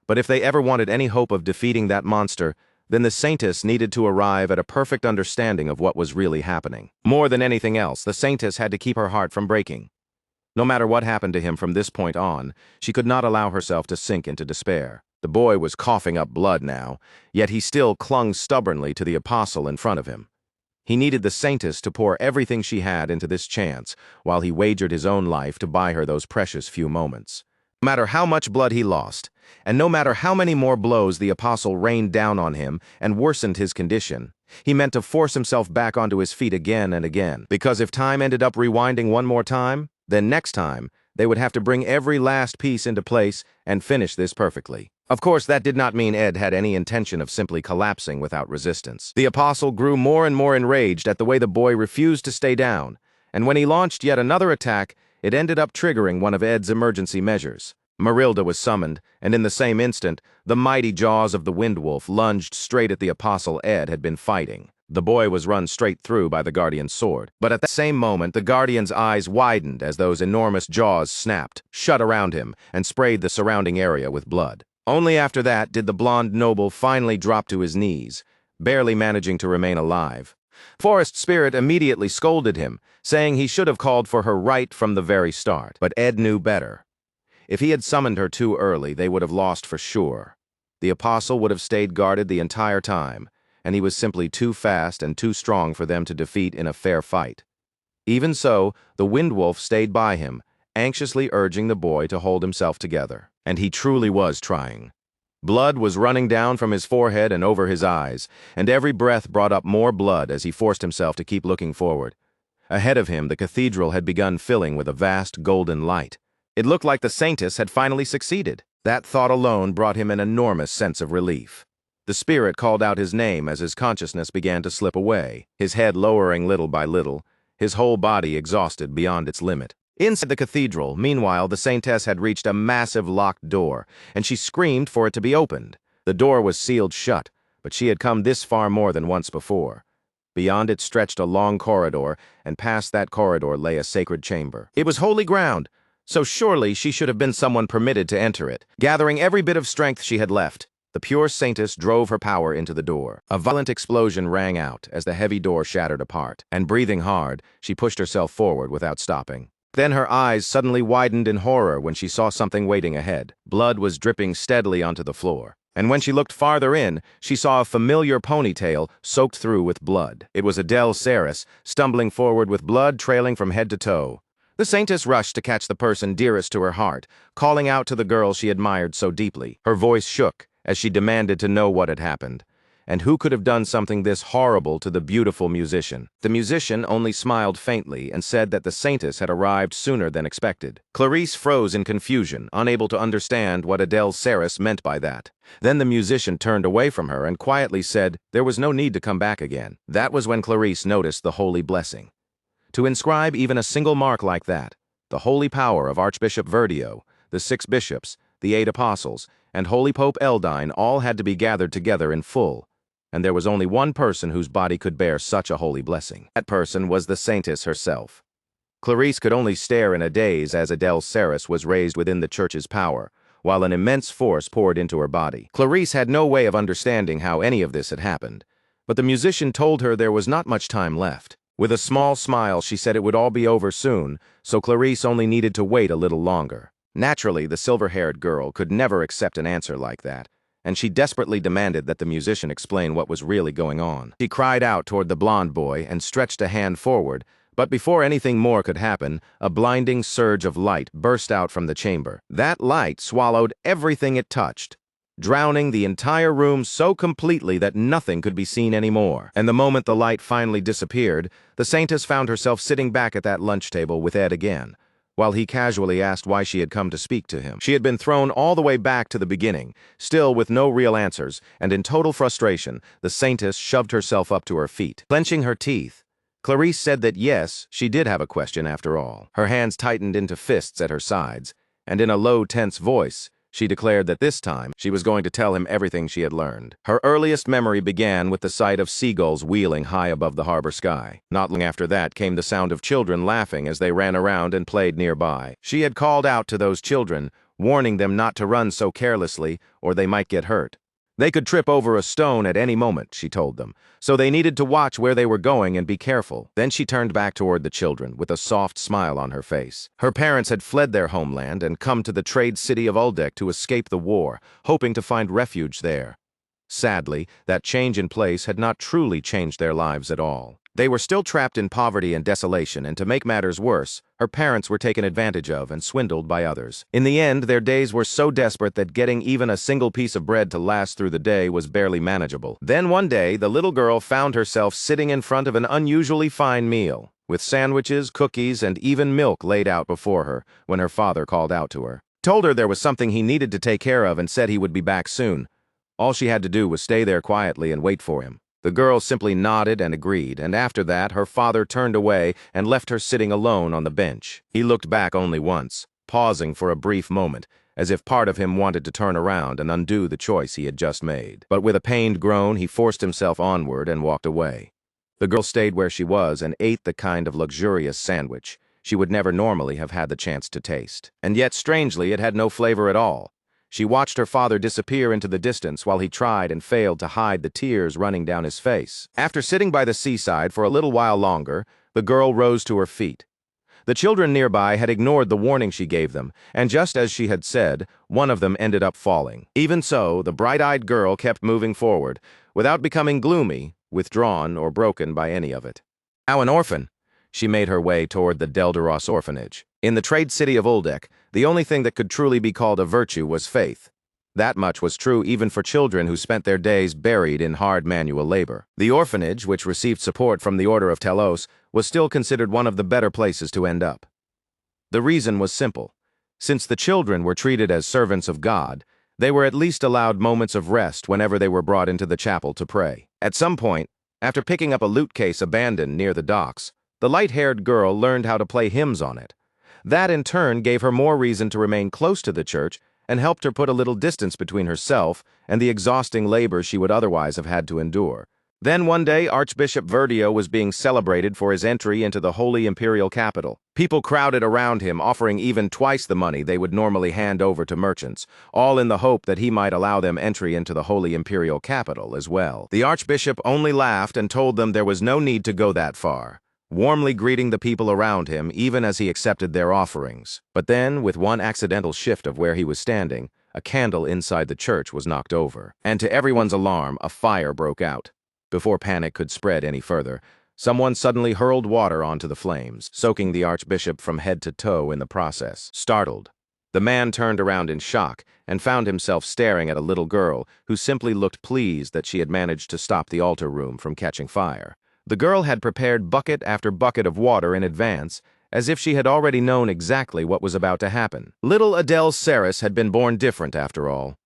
A: But if they ever wanted any hope of defeating that monster, then the saintess needed to arrive at a perfect understanding of what was really happening. More than anything else, the saintess had to keep her heart from breaking. No matter what happened to him from this point on, she could not allow herself to sink into despair. The boy was coughing up blood now, yet he still clung stubbornly to the apostle in front of him. He needed the saintess to pour everything she had into this chance, while he wagered his own life to buy her those precious few moments. No matter how much blood he lost, and no matter how many more blows the apostle rained down on him and worsened his condition, he meant to force himself back onto his feet again and again, because if time ended up rewinding one more time, then next time, they would have to bring every last piece into place and finish this perfectly. Of course, that did not mean Ed had any intention of simply collapsing without resistance. The apostle grew more and more enraged at the way the boy refused to stay down, and when he launched yet another attack, it ended up triggering one of Ed's emergency measures. Marilda was summoned, and in the same instant, the mighty jaws of the Windwolf lunged straight at the apostle Ed had been fighting. The boy was run straight through by the Guardian's sword. But at the same moment, the Guardian's eyes widened as those enormous jaws snapped, shut around him, and sprayed the surrounding area with blood. Only after that did the blonde noble finally drop to his knees, barely managing to remain alive. Forest Spirit immediately scolded him, saying he should have called for her right from the very start. But Ed knew better. If he had summoned her too early, they would have lost for sure. The apostle would have stayed guarded the entire time, and he was simply too fast and too strong for them to defeat in a fair fight. Even so, the Windwolf stayed by him, anxiously urging the boy to hold himself together. And he truly was trying. Blood was running down from his forehead and over his eyes, and every breath brought up more blood as he forced himself to keep looking forward. Ahead of him, the cathedral had begun filling with a vast golden light. It looked like the saintess had finally succeeded. That thought alone brought him an enormous sense of relief. The spirit called out his name as his consciousness began to slip away, his head lowering little by little, his whole body exhausted beyond its limit. Inside the cathedral, meanwhile, the saintess had reached a massive locked door, and she screamed for it to be opened. The door was sealed shut, but she had come this far more than once before. Beyond it stretched a long corridor, and past that corridor lay a sacred chamber. It was holy ground, so surely she should have been someone permitted to enter it. Gathering every bit of strength she had left, the pure saintess drove her power into the door. A violent explosion rang out as the heavy door shattered apart, and breathing hard, she pushed herself forward without stopping. Then her eyes suddenly widened in horror when she saw something waiting ahead. Blood was dripping steadily onto the floor, And when she looked farther in, she saw a familiar ponytail soaked through with blood. It was Adele Saris, stumbling forward with blood trailing from head to toe. The saintess rushed to catch the person dearest to her heart, calling out to the girl she admired so deeply. Her voice shook as she demanded to know what had happened. And who could have done something this horrible to the beautiful musician? The musician only smiled faintly and said that the saintess had arrived sooner than expected. Clarice froze in confusion, unable to understand what Adele Saris meant by that. Then the musician turned away from her and quietly said there was no need to come back again. That was when Clarice noticed the holy blessing. To inscribe even a single mark like that, the holy power of Archbishop Verdio, the 6 bishops, the 8 apostles, and Holy Pope Eldine all had to be gathered together in full. And there was only one person whose body could bear such a holy blessing. That person was the saintess herself. Clarice could only stare in a daze as Adele Saris was raised within the church's power, while an immense force poured into her body. Clarice had no way of understanding how any of this had happened, but the musician told her there was not much time left. With a small smile, she said it would all be over soon, so Clarice only needed to wait a little longer. Naturally, the silver-haired girl could never accept an answer like that, and she desperately demanded that the musician explain what was really going on. She cried out toward the blonde boy and stretched a hand forward, but before anything more could happen, a blinding surge of light burst out from the chamber. That light swallowed everything it touched, drowning the entire room so completely that nothing could be seen anymore. And the moment the light finally disappeared, the saintess found herself sitting back at that lunch table with Ed again, while he casually asked why she had come to speak to him. She had been thrown all the way back to the beginning, still with no real answers, and in total frustration, the saintess shoved herself up to her feet. Clenching her teeth, Clarice said that yes, she did have a question after all. Her hands tightened into fists at her sides, and in a low, tense voice, she declared that this time she was going to tell him everything she had learned. Her earliest memory began with the sight of seagulls wheeling high above the harbor sky. Not long after that came the sound of children laughing as they ran around and played nearby. She had called out to those children, warning them not to run so carelessly or they might get hurt. They could trip over a stone at any moment, she told them, so they needed to watch where they were going and be careful. Then she turned back toward the children with a soft smile on her face. Her parents had fled their homeland and come to the trade city of Uldek to escape the war, hoping to find refuge there. Sadly, that change in place had not truly changed their lives at all. They were still trapped in poverty and desolation, and to make matters worse, her parents were taken advantage of and swindled by others. In the end, their days were so desperate that getting even a single piece of bread to last through the day was barely manageable. Then one day, the little girl found herself sitting in front of an unusually fine meal, with sandwiches, cookies, and even milk laid out before her, when her father called out to her. Told her there was something he needed to take care of and said he would be back soon. All she had to do was stay there quietly and wait for him. The girl simply nodded and agreed, and after that, her father turned away and left her sitting alone on the bench. He looked back only once, pausing for a brief moment, as if part of him wanted to turn around and undo the choice he had just made. But with a pained groan, he forced himself onward and walked away. The girl stayed where she was and ate the kind of luxurious sandwich she would never normally have had the chance to taste. And yet, strangely, it had no flavor at all. She watched her father disappear into the distance while he tried and failed to hide the tears running down his face. After sitting by the seaside for a little while longer, the girl rose to her feet. The children nearby had ignored the warning she gave them, and just as she had said, one of them ended up falling. Even so, the bright-eyed girl kept moving forward, without becoming gloomy, withdrawn, or broken by any of it. Now an orphan, she made her way toward the Delderos orphanage. In the trade city of Uldek, the only thing that could truly be called a virtue was faith. That much was true even for children who spent their days buried in hard manual labor. The orphanage, which received support from the Order of Telos, was still considered one of the better places to end up. The reason was simple. Since the children were treated as servants of God, they were at least allowed moments of rest whenever they were brought into the chapel to pray. At some point, after picking up a loot case abandoned near the docks, the light-haired girl learned how to play hymns on it. That, in turn, gave her more reason to remain close to the church and helped her put a little distance between herself and the exhausting labor she would otherwise have had to endure. Then one day, Archbishop Verdio was being celebrated for his entry into the Holy Imperial Capital. People crowded around him, offering even twice the money they would normally hand over to merchants, all in the hope that he might allow them entry into the Holy Imperial Capital as well. The Archbishop only laughed and told them there was no need to go that far, warmly greeting the people around him even as he accepted their offerings. But then, with one accidental shift of where he was standing, a candle inside the church was knocked over, and to everyone's alarm, a fire broke out. Before panic could spread any further, someone suddenly hurled water onto the flames, soaking the archbishop from head to toe in the process. Startled, the man turned around in shock and found himself staring at a little girl who simply looked pleased that she had managed to stop the altar room from catching fire. The girl had prepared bucket after bucket of water in advance, as if she had already known exactly what was about to happen. Little Adele Saris had been born different after all.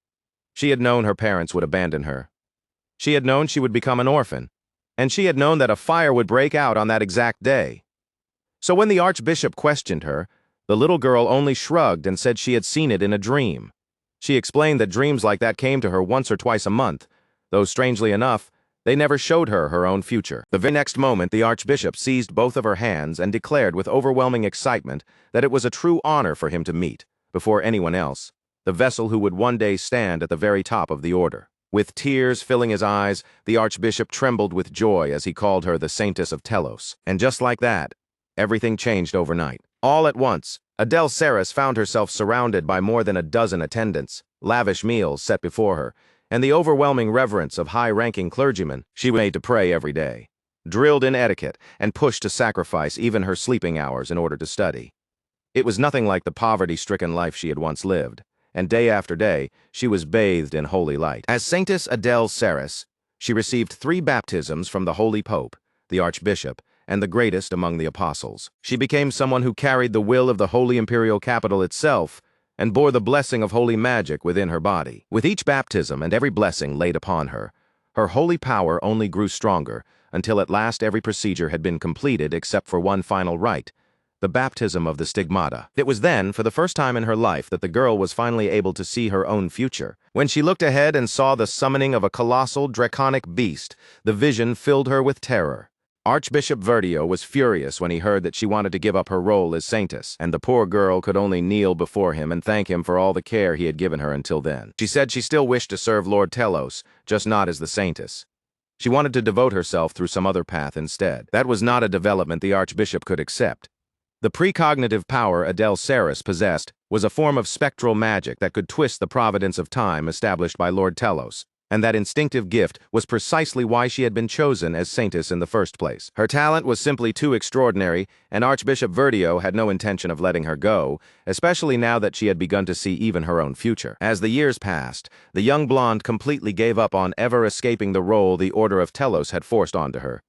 A: She had known her parents would abandon her. She had known she would become an orphan, and she had known that a fire would break out on that exact day. So when the archbishop questioned her, the little girl only shrugged and said she had seen it in a dream. She explained that dreams like that came to her once or twice a month, though strangely enough, they never showed her her own future. The very next moment, the archbishop seized both of her hands and declared with overwhelming excitement that it was a true honor for him to meet, before anyone else, the vessel who would one day stand at the very top of the order. With tears filling his eyes, the archbishop trembled with joy as he called her the Saintess of Telos. And just like that, everything changed overnight. All at once, Adele Saris found herself surrounded by more than a dozen attendants, lavish meals set before her, and the overwhelming reverence of high-ranking clergymen. She was made to pray every day, drilled in etiquette, and pushed to sacrifice even her sleeping hours in order to study. It was nothing like the poverty-stricken life she had once lived, and day after day, she was bathed in holy light. As Saintess Adele Saris, she received 3 baptisms from the Holy Pope, the Archbishop, and the greatest among the apostles. She became someone who carried the will of the Holy Imperial Capital itself and bore the blessing of holy magic within her body. With each baptism and every blessing laid upon her, her holy power only grew stronger until at last every procedure had been completed except for one final rite, the baptism of the stigmata. It was then, for the first time in her life, that the girl was finally able to see her own future. When she looked ahead and saw the summoning of a colossal, draconic beast, the vision filled her with terror. Archbishop Verdio was furious when he heard that she wanted to give up her role as saintess, and the poor girl could only kneel before him and thank him for all the care he had given her until then. She said she still wished to serve Lord Telos, just not as the saintess. She wanted to devote herself through some other path instead. That was not a development the archbishop could accept. The precognitive power Adele Saris possessed was a form of spectral magic that could twist the providence of time established by Lord Telos, and that instinctive gift was precisely why she had been chosen as saintess in the first place. Her talent was simply too extraordinary, and Archbishop Verdio had no intention of letting her go, especially now that she had begun to see even her own future. As the years passed, the young blonde completely gave up on ever escaping the role the Order of Telos had forced onto her.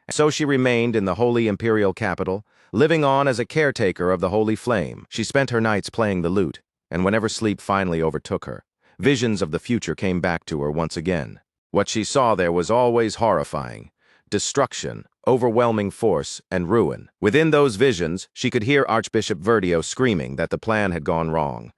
A: So she remained in the Holy Imperial Capital, living on as a caretaker of the Holy Flame. She spent her nights playing the lute, and whenever sleep finally overtook her, visions of the future came back to her once again. What she saw there was always horrifying: destruction, overwhelming force, and ruin. Within those visions, she could hear Archbishop Verdio screaming that the plan had gone wrong.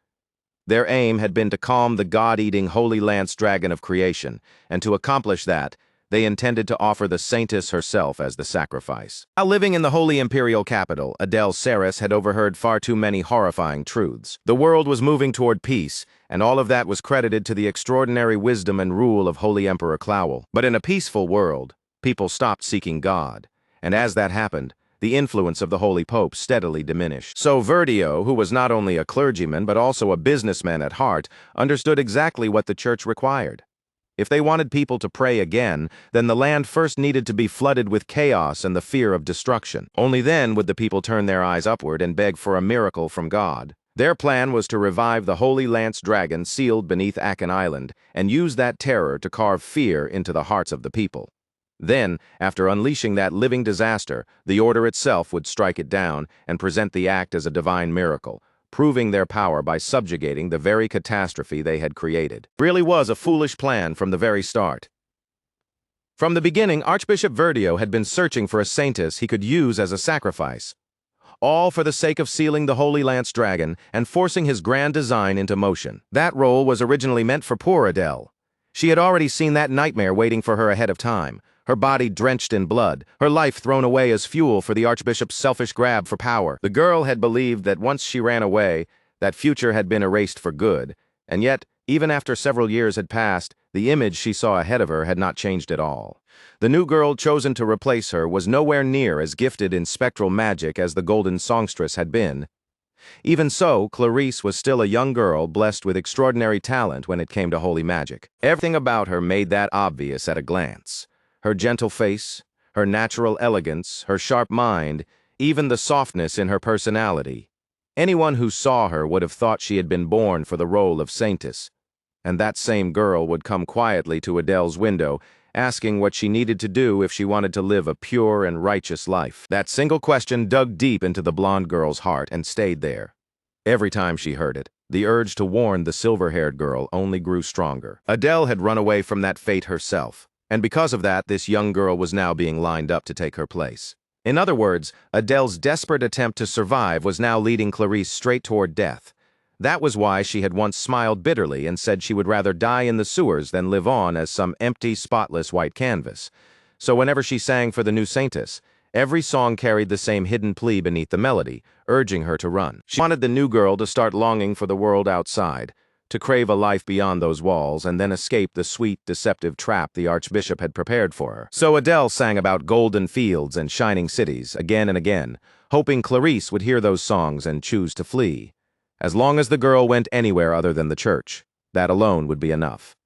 A: Their aim had been to calm the god-eating Holy Lance Dragon of creation, and to accomplish that, they intended to offer the saintess herself as the sacrifice. While living in the Holy Imperial Capital, Adele Saris had overheard far too many horrifying truths. The world was moving toward peace, and all of that was credited to the extraordinary wisdom and rule of Holy Emperor Clowel. But in a peaceful world, people stopped seeking God, and as that happened, the influence of the Holy Pope steadily diminished. So Verdio, who was not only a clergyman but also a businessman at heart, understood exactly what the church required. If they wanted people to pray again, then the land first needed to be flooded with chaos and the fear of destruction. Only then would the people turn their eyes upward and beg for a miracle from God. Their plan was to revive the Holy Lance Dragon sealed beneath Akan Island and use that terror to carve fear into the hearts of the people. Then, after unleashing that living disaster, the order itself would strike it down and present the act as a divine miracle, proving their power by subjugating the very catastrophe they had created. It really was a foolish plan from the very start. From the beginning, Archbishop Verdio had been searching for a saintess he could use as a sacrifice, all for the sake of sealing the Holy Lance Dragon and forcing his grand design into motion. That role was originally meant for poor Adele. She had already seen that nightmare waiting for her ahead of time, her body drenched in blood, her life thrown away as fuel for the Archbishop's selfish grab for power. The girl had believed that once she ran away, that future had been erased for good, and yet, even after several years had passed, the image she saw ahead of her had not changed at all. The new girl chosen to replace her was nowhere near as gifted in spectral magic as the golden songstress had been. Even so, Clarice was still a young girl blessed with extraordinary talent when it came to holy magic. Everything about her made that obvious at a glance. Her gentle face, her natural elegance, her sharp mind, even the softness in her personality. Anyone who saw her would have thought she had been born for the role of saintess. And that same girl would come quietly to Adele's window, asking what she needed to do if she wanted to live a pure and righteous life. That single question dug deep into the blonde girl's heart and stayed there. Every time she heard it, the urge to warn the silver-haired girl only grew stronger. Adele had run away from that fate herself, and because of that, this young girl was now being lined up to take her place. In other words, Adele's desperate attempt to survive was now leading Clarice straight toward death. That was why she had once smiled bitterly and said she would rather die in the sewers than live on as some empty, spotless white canvas. So whenever she sang for the new saintess, every song carried the same hidden plea beneath the melody, urging her to run. She wanted the new girl to start longing for the world outside, to crave a life beyond those walls and then escape the sweet, deceptive trap the archbishop had prepared for her. So Adele sang about golden fields and shining cities again and again, hoping Clarice would hear those songs and choose to flee. As long as the girl went anywhere other than the church, that alone would be enough.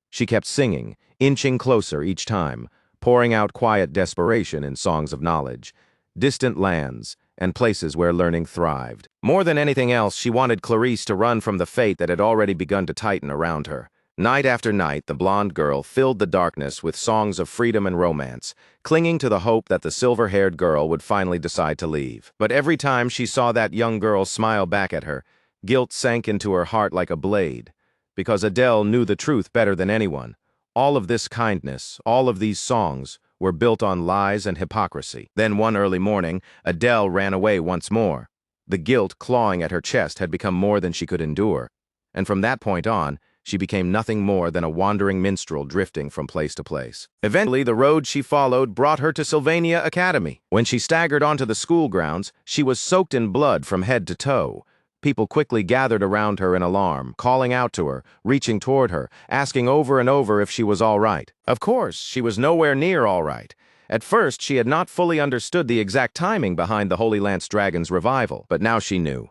A: She kept singing, inching closer each time, pouring out quiet desperation in songs of knowledge, distant lands, and places where learning thrived. More than anything else, she wanted Clarice to run from the fate that had already begun to tighten around her. Night after night, the blonde girl filled the darkness with songs of freedom and romance, clinging to the hope that the silver-haired girl would finally decide to leave. But every time she saw that young girl smile back at her, guilt sank into her heart like a blade, because Adele knew the truth better than anyone. All of this kindness, all of these songs, were built on lies and hypocrisy. Then one early morning, Adele ran away once more. The guilt clawing at her chest had become more than she could endure, and from that point on, she became nothing more than a wandering minstrel drifting from place to place. Eventually, the road she followed brought her to Sylvania Academy. When she staggered onto the school grounds, she was soaked in blood from head to toe. People quickly gathered around her in alarm, calling out to her, reaching toward her, asking over and over if she was all right. Of course, she was nowhere near all right. At first, she had not fully understood the exact timing behind the Holy Lance Dragon's revival, but now she knew.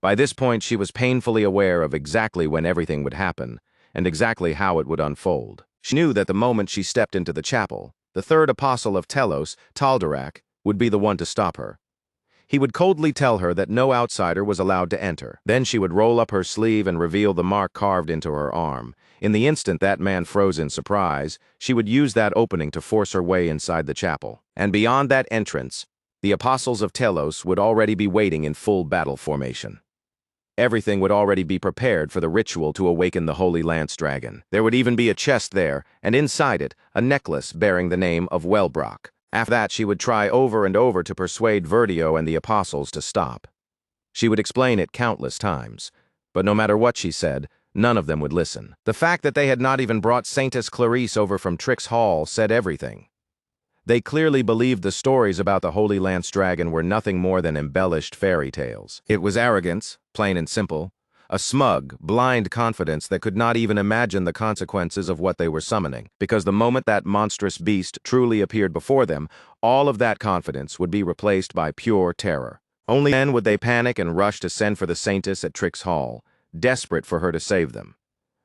A: By this point, she was painfully aware of exactly when everything would happen, and exactly how it would unfold. She knew that the moment she stepped into the chapel, the third apostle of Telos, Taldarak, would be the one to stop her. He would coldly tell her that no outsider was allowed to enter. Then she would roll up her sleeve and reveal the mark carved into her arm. In the instant that man froze in surprise, she would use that opening to force her way inside the chapel. And beyond that entrance, the apostles of Telos would already be waiting in full battle formation. Everything would already be prepared for the ritual to awaken the Holy Lance Dragon. There would even be a chest there, and inside it, a necklace bearing the name of Wellbrock. After that, she would try over and over to persuade Verdio and the apostles to stop. She would explain it countless times, but no matter what she said, none of them would listen. The fact that they had not even brought Saintess Clarice over from Trix Hall said everything. They clearly believed the stories about the Holy Lance Dragon were nothing more than embellished fairy tales. It was arrogance, plain and simple, a smug, blind confidence that could not even imagine the consequences of what they were summoning, because the moment that monstrous beast truly appeared before them, all of that confidence would be replaced by pure terror. Only then would they panic and rush to send for the Saintess at Trix Hall, desperate for her to save them.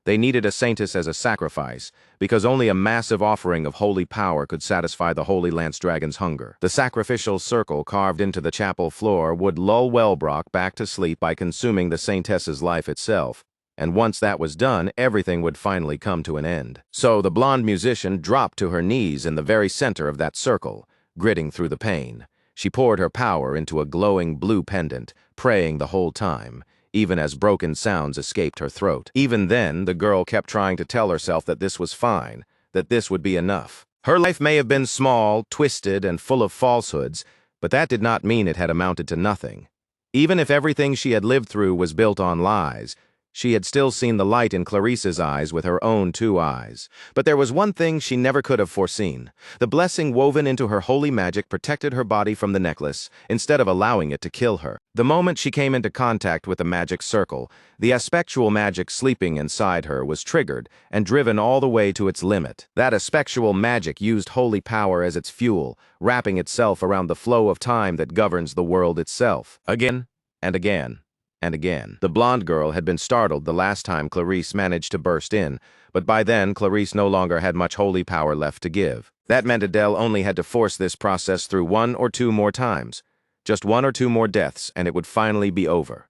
A: They needed a Saintess as a sacrifice, because only a massive offering of holy power could satisfy the Holy Lance Dragon's hunger. The sacrificial circle carved into the chapel floor would lull Wellbrock back to sleep by consuming the Saintess's life itself, and once that was done, everything would finally come to an end. So the blonde musician dropped to her knees in the very center of that circle, gritting through the pain. She poured her power into a glowing blue pendant, praying the whole time, even as broken sounds escaped her throat. Even then, the girl kept trying to tell herself that this was fine, that this would be enough. Her life may have been small, twisted, and full of falsehoods, but that did not mean it had amounted to nothing. Even if everything she had lived through was built on lies, she had still seen the light in Clarice's eyes with her own two eyes. But there was one thing she never could have foreseen. The blessing woven into her holy magic protected her body from the necklace, instead of allowing it to kill her. The moment she came into contact with the magic circle, the aspectual magic sleeping inside her was triggered and driven all the way to its limit. That aspectual magic used holy power as its fuel, wrapping itself around the flow of time that governs the world itself. Again and again. and again. The blonde girl had been startled the last time Clarice managed to burst in, but by then Clarice no longer had much holy power left to give. That meant Adele only had to force this process through 1 or 2 more times. Just 1 or 2 more deaths, and it would finally be over.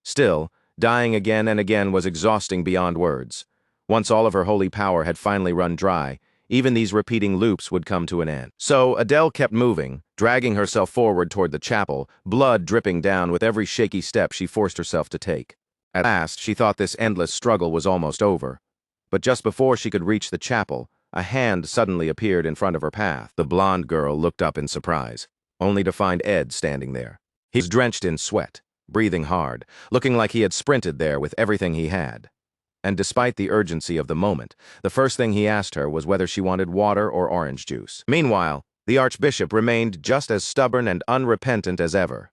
A: Still, dying again and again was exhausting beyond words. Once all of her holy power had finally run dry, even these repeating loops would come to an end. So Adele kept moving, dragging herself forward toward the chapel, blood dripping down with every shaky step she forced herself to take. At last, she thought this endless struggle was almost over. But just before she could reach the chapel, a hand suddenly appeared in front of her path. The blonde girl looked up in surprise, only to find Ed standing there. He was drenched in sweat, breathing hard, looking like he had sprinted there with everything he had. And despite the urgency of the moment, the first thing he asked her was whether she wanted water or orange juice. Meanwhile, the Archbishop remained just as stubborn and unrepentant as ever.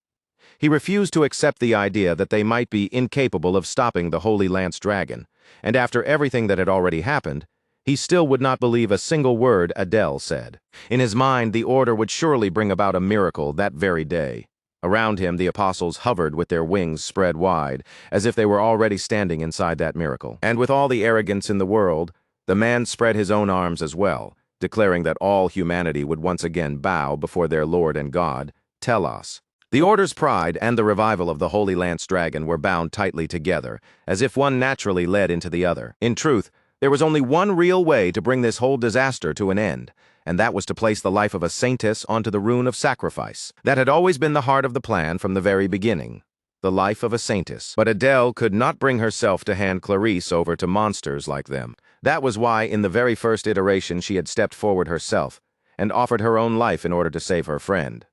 A: He refused to accept the idea that they might be incapable of stopping the Holy Lance Dragon, and after everything that had already happened, he still would not believe a single word Adele said. In his mind, the Order would surely bring about a miracle that very day. Around him, the apostles hovered with their wings spread wide, as if they were already standing inside that miracle. And with all the arrogance in the world, the man spread his own arms as well, declaring that all humanity would once again bow before their Lord and God, Telos. The Order's pride and the revival of the Holy Lance Dragon were bound tightly together, as if one naturally led into the other. In truth, there was only one real way to bring this whole disaster to an end, and that was to place the life of a saintess onto the rune of sacrifice. That had always been the heart of the plan from the very beginning. The life of a saintess. But Adele could not bring herself to hand Clarice over to monsters like them. That was why, in the very first iteration, she had stepped forward herself and offered her own life in order to save her friend.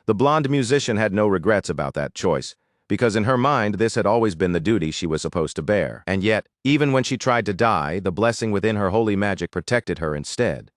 A: The blonde musician had no regrets about that choice, because in her mind this had always been the duty she was supposed to bear. And yet, even when she tried to die, the blessing within her holy magic protected her instead.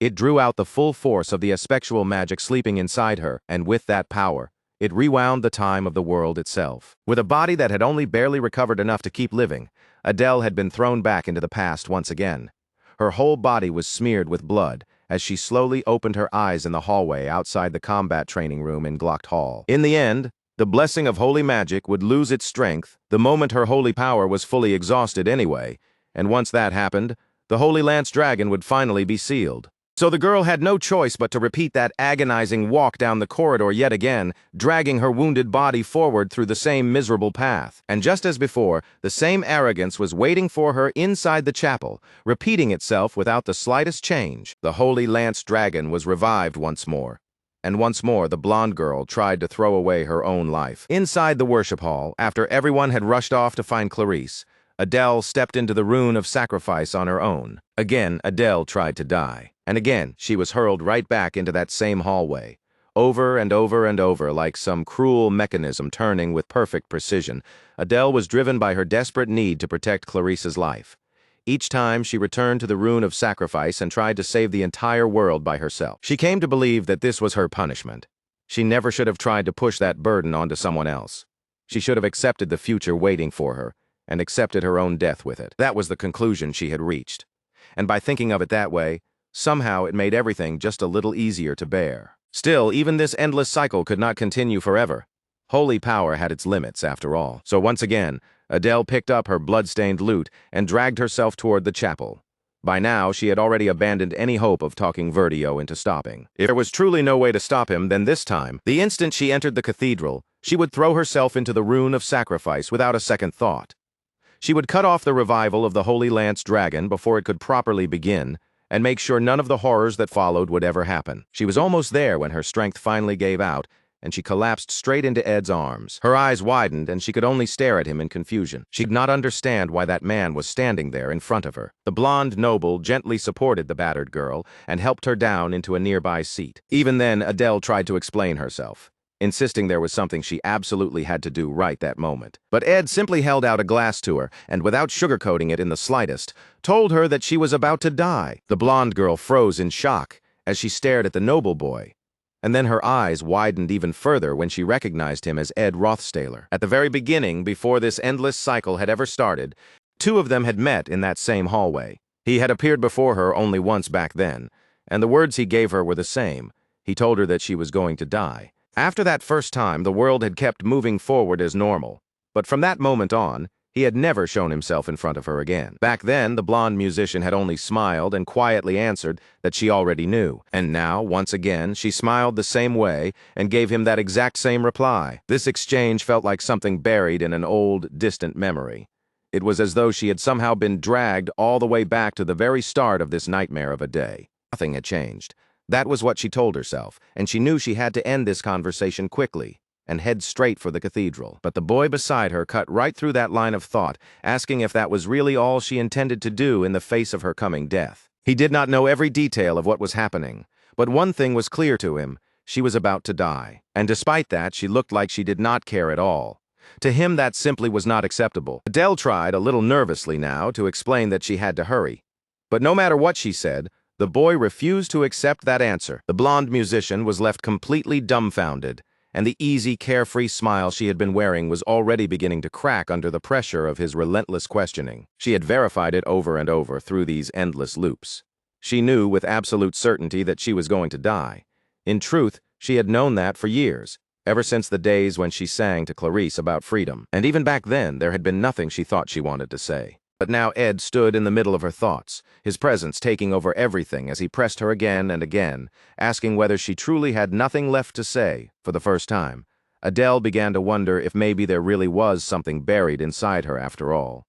A: It drew out the full force of the aspectual magic sleeping inside her, and with that power, it rewound the time of the world itself. With a body that had only barely recovered enough to keep living, Adele had been thrown back into the past once again. Her whole body was smeared with blood as she slowly opened her eyes in the hallway outside the combat training room in Glock Hall. In the end, the blessing of holy magic would lose its strength the moment her holy power was fully exhausted anyway, and once that happened, the Holy Lance Dragon would finally be sealed. So the girl had no choice but to repeat that agonizing walk down the corridor yet again, dragging her wounded body forward through the same miserable path. And just as before, the same arrogance was waiting for her inside the chapel, repeating itself without the slightest change. The Holy Lance Dragon was revived once more. And once more the blonde girl tried to throw away her own life. Inside the worship hall, after everyone had rushed off to find Clarice, Adele stepped into the rune of sacrifice on her own. Again, Adele tried to die. And again, she was hurled right back into that same hallway. Over and over and over, like some cruel mechanism turning with perfect precision, Adele was driven by her desperate need to protect Clarice's life. Each time she returned to the rune of sacrifice and tried to save the entire world by herself. She came to believe that this was her punishment. She never should have tried to push that burden onto someone else. She should have accepted the future waiting for her, and accepted her own death with it. That was the conclusion she had reached. And by thinking of it that way, somehow it made everything just a little easier to bear. Still, even this endless cycle could not continue forever. Holy power had its limits, after all. So once again, Adele picked up her blood-stained lute and dragged herself toward the chapel. By now, she had already abandoned any hope of talking Verdio into stopping. If there was truly no way to stop him, then this time, the instant she entered the cathedral, she would throw herself into the rune of sacrifice without a second thought. She would cut off the revival of the Holy Lance Dragon before it could properly begin, and make sure none of the horrors that followed would ever happen. She was almost there when her strength finally gave out, and she collapsed straight into Ed's arms. Her eyes widened, and she could only stare at him in confusion. She did not understand why that man was standing there in front of her. The blonde noble gently supported the battered girl and helped her down into a nearby seat. Even then, Adele tried to explain herself, insisting there was something she absolutely had to do right that moment. But Ed simply held out a glass to her, and without sugarcoating it in the slightest, told her that she was about to die. The blonde girl froze in shock as she stared at the noble boy. And then her eyes widened even further when she recognized him as Ed Rothstaler. At the very beginning, before this endless cycle had ever started, two of them had met in that same hallway. He had appeared before her only once back then, and the words he gave her were the same. He told her that she was going to die. After that first time, the world had kept moving forward as normal. But from that moment on, he had never shown himself in front of her again. Back then, the blonde musician had only smiled and quietly answered that she already knew. And now, once again, she smiled the same way and gave him that exact same reply. This exchange felt like something buried in an old, distant memory. It was as though she had somehow been dragged all the way back to the very start of this nightmare of a day. Nothing had changed. That was what she told herself, and she knew she had to end this conversation quickly and head straight for the cathedral. But the boy beside her cut right through that line of thought, asking if that was really all she intended to do in the face of her coming death. He did not know every detail of what was happening, but one thing was clear to him: she was about to die. And despite that, she looked like she did not care at all. To him, that simply was not acceptable. Adele tried, a little nervously now, to explain that she had to hurry. But no matter what she said, the boy refused to accept that answer. The blonde musician was left completely dumbfounded, and the easy, carefree smile she had been wearing was already beginning to crack under the pressure of his relentless questioning. She had verified it over and over through these endless loops. She knew with absolute certainty that she was going to die. In truth, she had known that for years, ever since the days when she sang to Clarice about freedom. And even back then, there had been nothing she thought she wanted to say. But now Ed stood in the middle of her thoughts, his presence taking over everything as he pressed her again and again, asking whether she truly had nothing left to say. For the first time, Adele began to wonder if maybe there really was something buried inside her after all.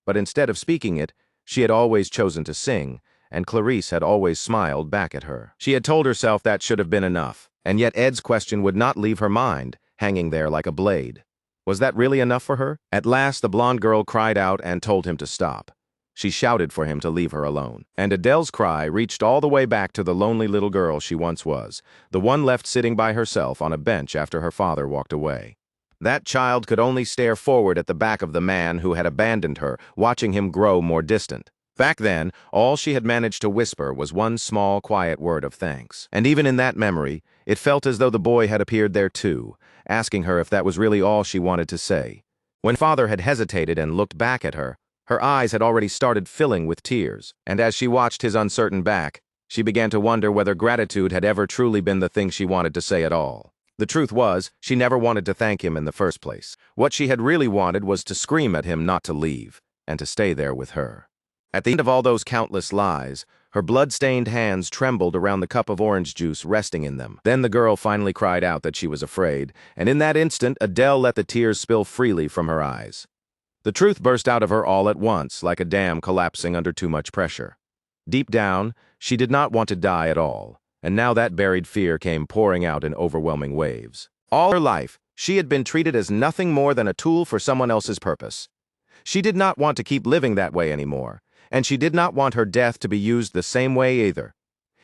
A: But instead of speaking it, she had always chosen to sing, and Clarice had always smiled back at her. She had told herself that should have been enough, and yet Ed's question would not leave her mind, hanging there like a blade. Was that really enough for her? At last, the blonde girl cried out and told him to stop. She shouted for him to leave her alone. And Adele's cry reached all the way back to the lonely little girl she once was, the one left sitting by herself on a bench after her father walked away. That child could only stare forward at the back of the man who had abandoned her, watching him grow more distant. Back then, all she had managed to whisper was one small, quiet word of thanks. And even in that memory, it felt as though the boy had appeared there too, asking her if that was really all she wanted to say. When father had hesitated and looked back at her, her eyes had already started filling with tears, and as she watched his uncertain back, she began to wonder whether gratitude had ever truly been the thing she wanted to say at all. The truth was, she never wanted to thank him in the first place. What she had really wanted was to scream at him not to leave, and to stay there with her. At the end of all those countless lies, her blood-stained hands trembled around the cup of orange juice resting in them. Then the girl finally cried out that she was afraid, and in that instant, Adele let the tears spill freely from her eyes. The truth burst out of her all at once, like a dam collapsing under too much pressure. Deep down, she did not want to die at all, and now that buried fear came pouring out in overwhelming waves. All her life, she had been treated as nothing more than a tool for someone else's purpose. She did not want to keep living that way anymore, and she did not want her death to be used the same way either.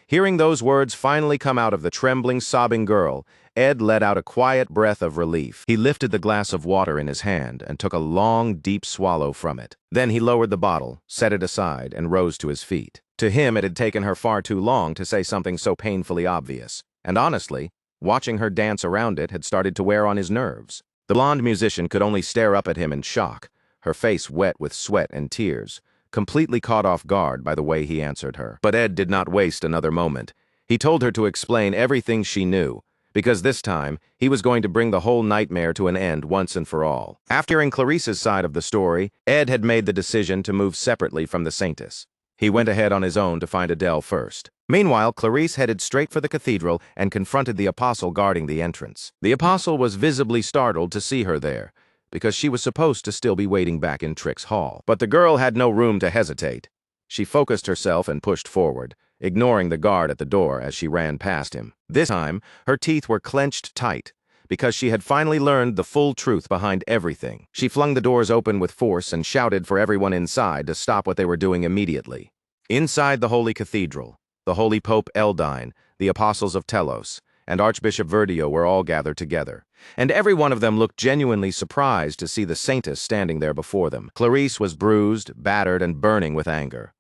A: Hearing those words finally come out of the trembling, sobbing girl, Ed let out a quiet breath of relief. He lifted the glass of water in his hand and took a long, deep swallow from it. Then he lowered the bottle, set it aside, and rose to his feet. To him, it had taken her far too long to say something so painfully obvious, and honestly, watching her dance around it had started to wear on his nerves. The blonde musician could only stare up at him in shock, her face wet with sweat and tears, completely caught off guard by the way he answered her. But Ed did not waste another moment. He told her to explain everything she knew, because this time, he was going to bring the whole nightmare to an end once and for all. After hearing Clarice's side of the story, Ed had made the decision to move separately from the Saintess. He went ahead on his own to find Adele first. Meanwhile, Clarice headed straight for the cathedral and confronted the apostle guarding the entrance. The apostle was visibly startled to see her there, because she was supposed to still be waiting back in Trick's hall. But the girl had no room to hesitate. She focused herself and pushed forward, ignoring the guard at the door as she ran past him. This time, her teeth were clenched tight, because she had finally learned the full truth behind everything. She flung the doors open with force and shouted for everyone inside to stop what they were doing immediately. Inside the Holy Cathedral, the Holy Pope Eldine, the Apostles of Telos, and Archbishop Verdio were all gathered together, and every one of them looked genuinely surprised to see the Saintess standing there before them. Clarice was bruised, battered, and burning with anger.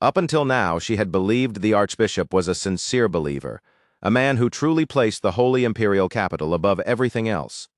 A: Up until now, she had believed the Archbishop was a sincere believer, a man who truly placed the Holy Imperial Capital above everything else.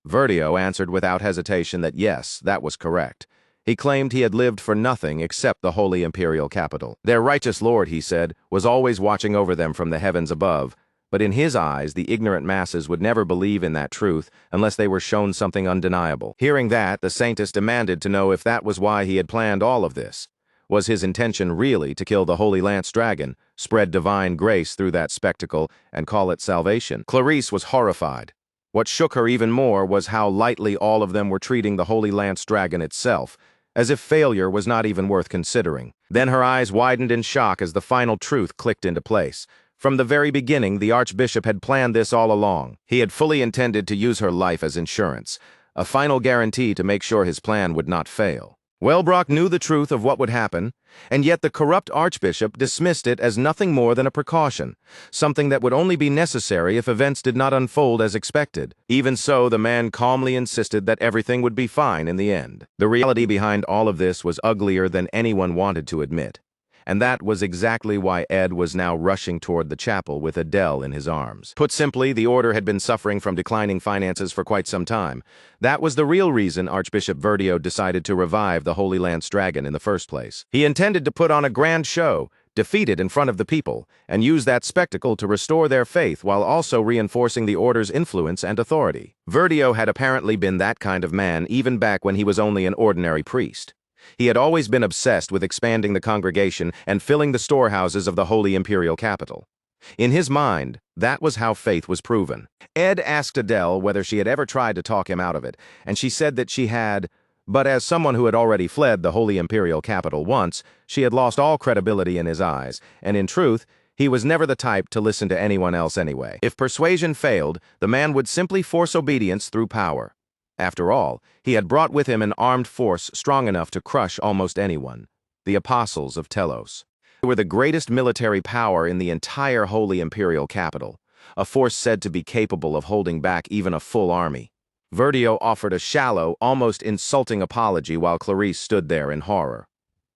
A: Verdio answered without hesitation that yes, that was correct. He claimed he had lived for nothing except the Holy Imperial Capital. Their righteous Lord, he said, was always watching over them from the heavens above, But in his eyes, the ignorant masses would never believe in that truth unless they were shown something undeniable. Hearing that, the Saintess demanded to know if that was why he had planned all of this. Was his intention really to kill the Holy Lance Dragon, spread divine grace through that spectacle, and call it salvation? Clarice was horrified. What shook her even more was how lightly all of them were treating the Holy Lance Dragon itself, as if failure was not even worth considering. Then her eyes widened in shock as the final truth clicked into place. From the very beginning, the Archbishop had planned this all along. He had fully intended to use her life as insurance, a final guarantee to make sure his plan would not fail. Wellbrock knew the truth of what would happen, and yet the corrupt Archbishop dismissed it as nothing more than a precaution, something that would only be necessary if events did not unfold as expected. Even so, the man calmly insisted that everything would be fine in the end. The reality behind all of this was uglier than anyone wanted to admit. And that was exactly why Ed was now rushing toward the chapel with Adele in his arms. Put simply, the order had been suffering from declining finances for quite some time. That was the real reason Archbishop Verdio decided to revive the Holy Lance Dragon in the first place. He intended to put on a grand show, defeat it in front of the people, and use that spectacle to restore their faith while also reinforcing the order's influence and authority. Verdio had apparently been that kind of man even back when he was only an ordinary priest. He had always been obsessed with expanding the congregation and filling the storehouses of the Holy Imperial Capital. In his mind, that was how faith was proven. Ed asked Adele whether she had ever tried to talk him out of it, and she said that she had, but as someone who had already fled the Holy Imperial Capital once, she had lost all credibility in his eyes, and in truth, he was never the type to listen to anyone else anyway. If persuasion failed, the man would simply force obedience through power. After all, he had brought with him an armed force strong enough to crush almost anyone, the Apostles of Telos. They were the greatest military power in the entire Holy Imperial Capital, a force said to be capable of holding back even a full army. Verdio offered a shallow, almost insulting apology while Clarice stood there in horror.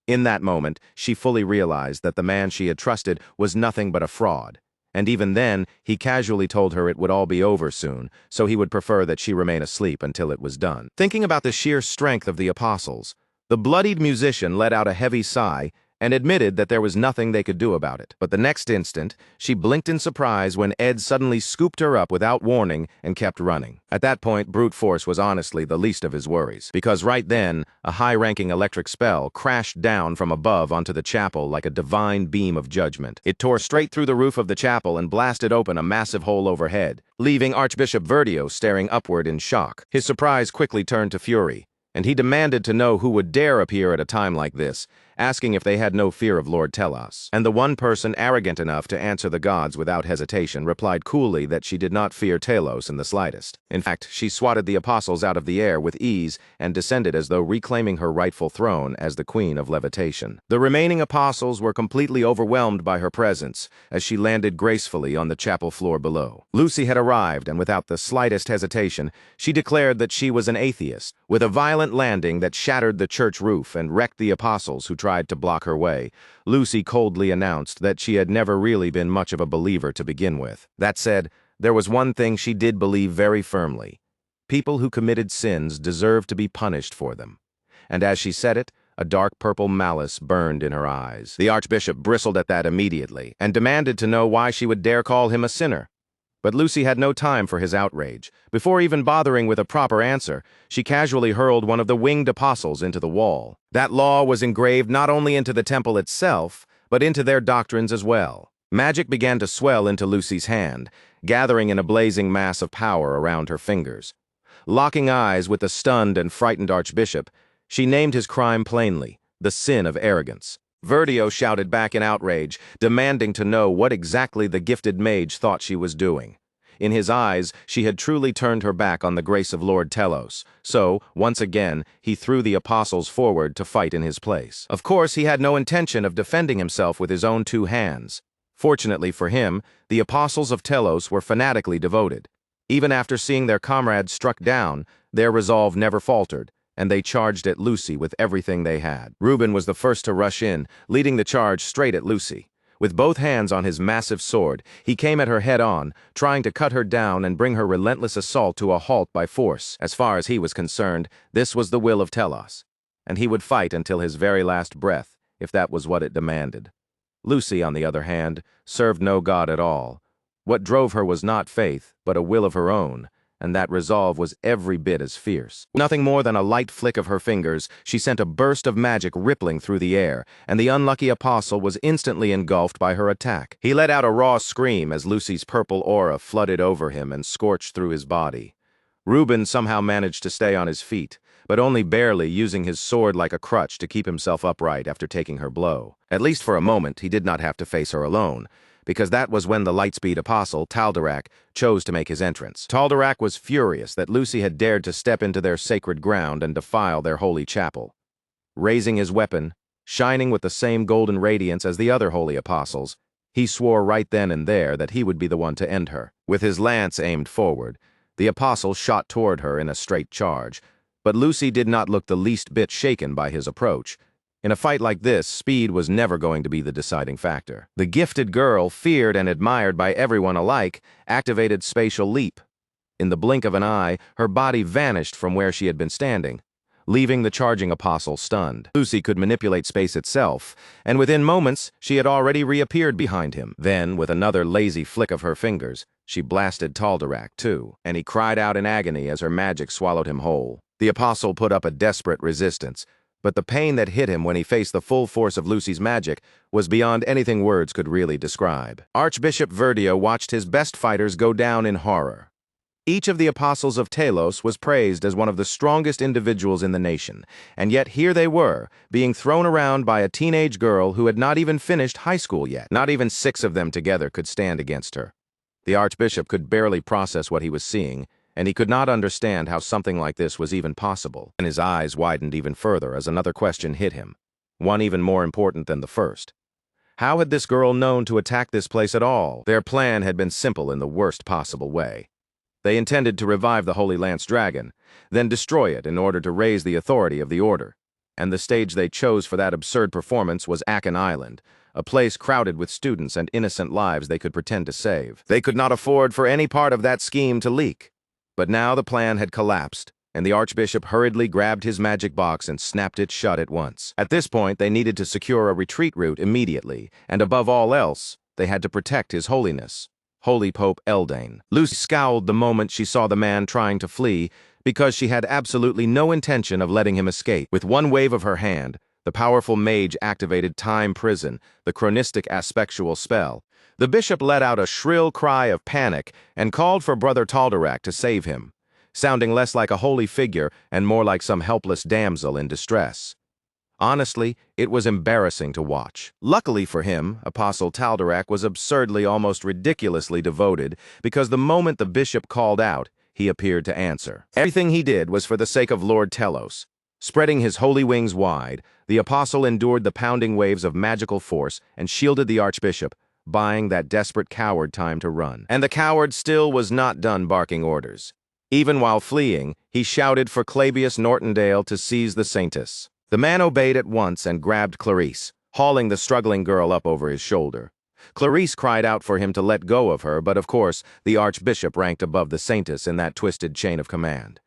A: In that moment, she fully realized that the man she had trusted was nothing but a fraud. And even then, he casually told her it would all be over soon, so he would prefer that she remain asleep until it was done. Thinking about the sheer strength of the apostles, the bloodied musician let out a heavy sigh and admitted that there was nothing they could do about it. But the next instant, she blinked in surprise when Ed suddenly scooped her up without warning and kept running. At that point, brute force was honestly the least of his worries, because right then, a high-ranking electric spell crashed down from above onto the chapel like a divine beam of judgment. It tore straight through the roof of the chapel and blasted open a massive hole overhead, leaving Archbishop Verdio staring upward in shock. His surprise quickly turned to fury, and he demanded to know who would dare appear at a time like this, asking if they had no fear of Lord Telos. And the one person arrogant enough to answer the gods without hesitation replied coolly that she did not fear Telos in the slightest. In fact, she swatted the apostles out of the air with ease and descended as though reclaiming her rightful throne as the Queen of Levitation. The remaining apostles were completely overwhelmed by her presence as she landed gracefully on the chapel floor below. Lucy had arrived, and without the slightest hesitation, she declared that she was an atheist. With a violent landing that shattered the church roof and wrecked the apostles who tried to block her way, Lucy coldly announced that she had never really been much of a believer to begin with. That said, there was one thing she did believe very firmly. People who committed sins deserved to be punished for them. And as she said it, a dark purple malice burned in her eyes. The Archbishop bristled at that immediately and demanded to know why she would dare call him a sinner. But Lucy had no time for his outrage. Before even bothering with a proper answer, she casually hurled one of the winged apostles into the wall. That law was engraved not only into the temple itself, but into their doctrines as well. Magic began to swell into Lucy's hand, gathering in a blazing mass of power around her fingers. Locking eyes with the stunned and frightened Archbishop, she named his crime plainly, the sin of arrogance. Verdio shouted back in outrage, demanding to know what exactly the gifted mage thought she was doing. In his eyes, she had truly turned her back on the grace of Lord Telos, so, once again, he threw the apostles forward to fight in his place. Of course, he had no intention of defending himself with his own two hands. Fortunately for him, the apostles of Telos were fanatically devoted. Even after seeing their comrades struck down, their resolve never faltered, and they charged at Lucy with everything they had. Reuben was the first to rush in, leading the charge straight at Lucy. With both hands on his massive sword, he came at her head-on, trying to cut her down and bring her relentless assault to a halt by force. As far as he was concerned, this was the will of Telos, and he would fight until his very last breath, if that was what it demanded. Lucy, on the other hand, served no god at all. What drove her was not faith, but a will of her own, and that resolve was every bit as fierce. Nothing more than a light flick of her fingers, she sent a burst of magic rippling through the air, and the unlucky apostle was instantly engulfed by her attack. He let out a raw scream as Lucy's purple aura flooded over him and scorched through his body. Reuben somehow managed to stay on his feet, but only barely, using his sword like a crutch to keep himself upright after taking her blow. At least for a moment, he did not have to face her alone, because that was when the lightspeed apostle, Tal'Darak, chose to make his entrance. Tal'Darak was furious that Lucy had dared to step into their sacred ground and defile their holy chapel. Raising his weapon, shining with the same golden radiance as the other holy apostles, he swore right then and there that he would be the one to end her. With his lance aimed forward, the apostle shot toward her in a straight charge, but Lucy did not look the least bit shaken by his approach. In a fight like this, speed was never going to be the deciding factor. The gifted girl, feared and admired by everyone alike, activated spatial leap. In the blink of an eye, her body vanished from where she had been standing, leaving the charging apostle stunned. Lucy could manipulate space itself, and within moments, she had already reappeared behind him. Then, with another lazy flick of her fingers, she blasted Tal'Darak too, and he cried out in agony as her magic swallowed him whole. The apostle put up a desperate resistance, but the pain that hit him when he faced the full force of Lucy's magic was beyond anything words could really describe. Archbishop Verdio watched his best fighters go down in horror. Each of the apostles of Telos was praised as one of the strongest individuals in the nation, and yet here they were, being thrown around by a teenage girl who had not even finished high school yet. Not even 6 of them together could stand against her. The archbishop could barely process what he was seeing, and he could not understand how something like this was even possible. And his eyes widened even further as another question hit him, one even more important than the first. How had this girl known to attack this place at all? Their plan had been simple in the worst possible way. They intended to revive the Holy Lance Dragon, then destroy it in order to raise the authority of the Order. And the stage they chose for that absurd performance was Akan Island, a place crowded with students and innocent lives they could pretend to save. They could not afford for any part of that scheme to leak. But now the plan had collapsed, and the archbishop hurriedly grabbed his magic box and snapped it shut at once. At this point, they needed to secure a retreat route immediately, and above all else, they had to protect his holiness, Holy Pope Eldane. Lucy scowled the moment she saw the man trying to flee, because she had absolutely no intention of letting him escape. With one wave of her hand, the powerful mage activated Time Prison, the chronistic aspectual spell. The bishop let out a shrill cry of panic and called for Brother Tal'Darak to save him, sounding less like a holy figure and more like some helpless damsel in distress. Honestly, it was embarrassing to watch. Luckily for him, Apostle Tal'Darak was absurdly, almost ridiculously devoted, because the moment the bishop called out, he appeared to answer. Everything he did was for the sake of Lord Telos. Spreading his holy wings wide, the apostle endured the pounding waves of magical force and shielded the archbishop, buying that desperate coward time to run. And the coward still was not done barking orders. Even while fleeing, he shouted for Clavius Nortondale to seize the Saintess. The man obeyed at once and grabbed Clarice, hauling the struggling girl up over his shoulder. Clarice cried out for him to let go of her, but of course, the archbishop ranked above the Saintess in that twisted chain of command.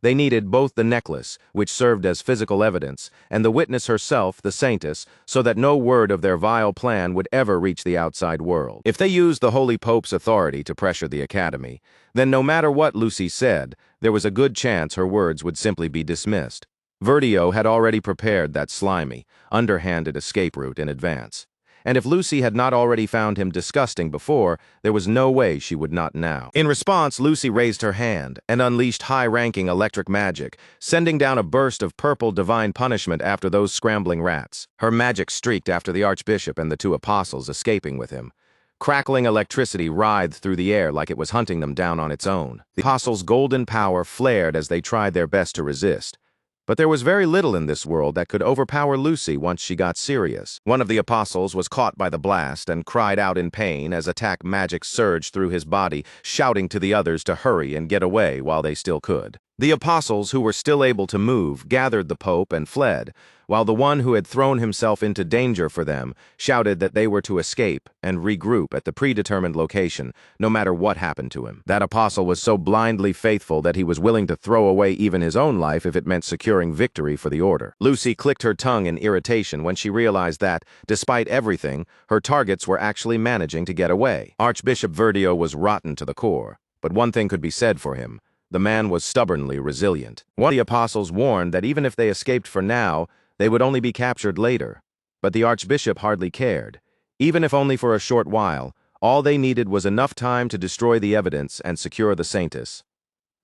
A: They needed both the necklace, which served as physical evidence, and the witness herself, the Saintess, so that no word of their vile plan would ever reach the outside world. If they used the Holy Pope's authority to pressure the Academy, then no matter what Lucy said, there was a good chance her words would simply be dismissed. Verdio had already prepared that slimy, underhanded escape route in advance. And if Lucy had not already found him disgusting before, there was no way she would not now. In response, Lucy raised her hand and unleashed high-ranking electric magic, sending down a burst of purple divine punishment after those scrambling rats. Her magic streaked after the archbishop and the 2 apostles, escaping with him. Crackling electricity writhed through the air like it was hunting them down on its own. The apostles' golden power flared as they tried their best to resist. But there was very little in this world that could overpower Lucy once she got serious. One of the apostles was caught by the blast and cried out in pain as attack magic surged through his body, shouting to the others to hurry and get away while they still could. The apostles, who were still able to move, gathered the Pope and fled, while the one who had thrown himself into danger for them shouted that they were to escape and regroup at the predetermined location, no matter what happened to him. That apostle was so blindly faithful that he was willing to throw away even his own life if it meant securing victory for the order. Lucy clicked her tongue in irritation when she realized that, despite everything, her targets were actually managing to get away. Archbishop Verdio was rotten to the core, but one thing could be said for him. The man was stubbornly resilient. One of the apostles warned that even if they escaped for now, they would only be captured later. But the archbishop hardly cared. Even if only for a short while, all they needed was enough time to destroy the evidence and secure the Saintus.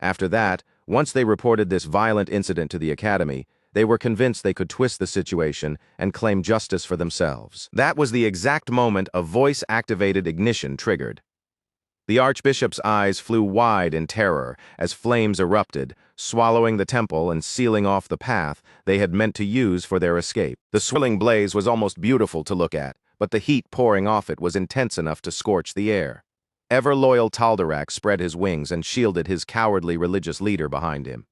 A: After that, once they reported this violent incident to the academy, they were convinced they could twist the situation and claim justice for themselves. That was the exact moment a voice-activated ignition triggered. The archbishop's eyes flew wide in terror as flames erupted, swallowing the temple and sealing off the path they had meant to use for their escape. The swirling blaze was almost beautiful to look at, but the heat pouring off it was intense enough to scorch the air. Ever-loyal Taldarak spread his wings and shielded his cowardly religious leader behind him,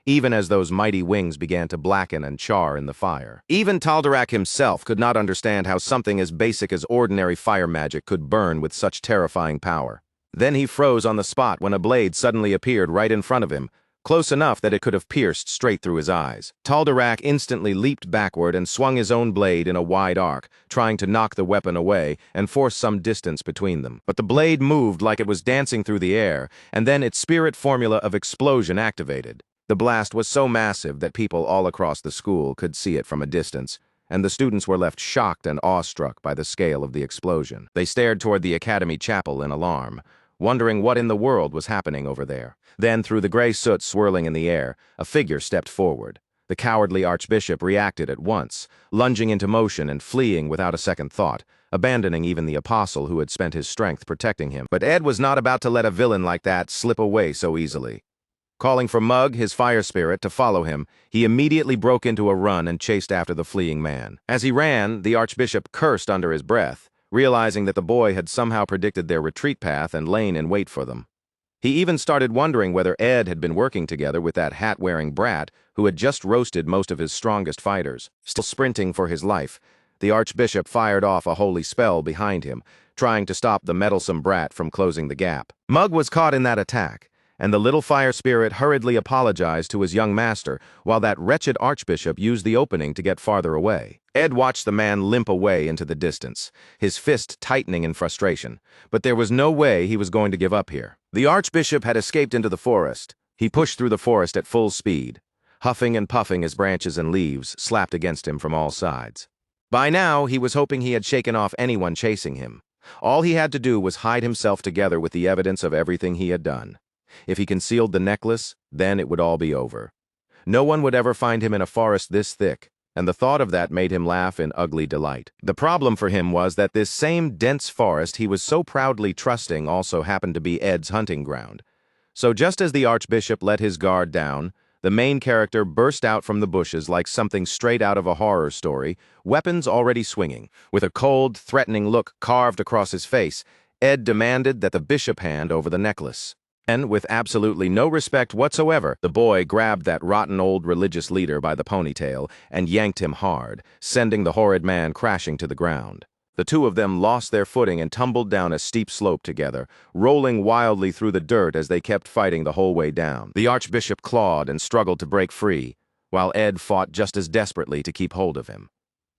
A: even as those mighty wings began to blacken and char in the fire. Even Taldarak himself could not understand how something as basic as ordinary fire magic could burn with such terrifying power. Then he froze on the spot when a blade suddenly appeared right in front of him, close enough that it could have pierced straight through his eyes. Taldarak instantly leaped backward and swung his own blade in a wide arc, trying to knock the weapon away and force some distance between them. But the blade moved like it was dancing through the air, and then its spirit formula of explosion activated. The blast was so massive that people all across the school could see it from a distance, and the students were left shocked and awestruck by the scale of the explosion. They stared toward the academy chapel in alarm, wondering what in the world was happening over there. Then, through the gray soot swirling in the air, a figure stepped forward. The cowardly archbishop reacted at once, lunging into motion and fleeing without a second thought, abandoning even the apostle who had spent his strength protecting him. But Ed was not about to let a villain like that slip away so easily. Calling for Mug, his fire spirit, to follow him, he immediately broke into a run and chased after the fleeing man. As he ran, the archbishop cursed under his breath, realizing that the boy had somehow predicted their retreat path and lain in wait for them. He even started wondering whether Ed had been working together with that hat-wearing brat who had just roasted most of his strongest fighters. Still sprinting for his life, the archbishop fired off a holy spell behind him, trying to stop the meddlesome brat from closing the gap. Mug was caught in that attack, and the little fire spirit hurriedly apologized to his young master while that wretched archbishop used the opening to get farther away. Ed watched the man limp away into the distance, his fist tightening in frustration, but there was no way he was going to give up here. The archbishop had escaped into the forest. He pushed through the forest at full speed, huffing and puffing as branches and leaves slapped against him from all sides. By now, he was hoping he had shaken off anyone chasing him. All he had to do was hide himself together with the evidence of everything he had done. If he concealed the necklace, then it would all be over. No one would ever find him in a forest this thick, and the thought of that made him laugh in ugly delight. The problem for him was that this same dense forest he was so proudly trusting also happened to be Ed's hunting ground. So just as the archbishop let his guard down, the main character burst out from the bushes like something straight out of a horror story, weapons already swinging. With a cold, threatening look carved across his face, Ed demanded that the bishop hand over the necklace. And, with absolutely no respect whatsoever, the boy grabbed that rotten old religious leader by the ponytail and yanked him hard, sending the horrid man crashing to the ground. The two of them lost their footing and tumbled down a steep slope together, rolling wildly through the dirt as they kept fighting the whole way down. The archbishop clawed and struggled to break free, while Ed fought just as desperately to keep hold of him.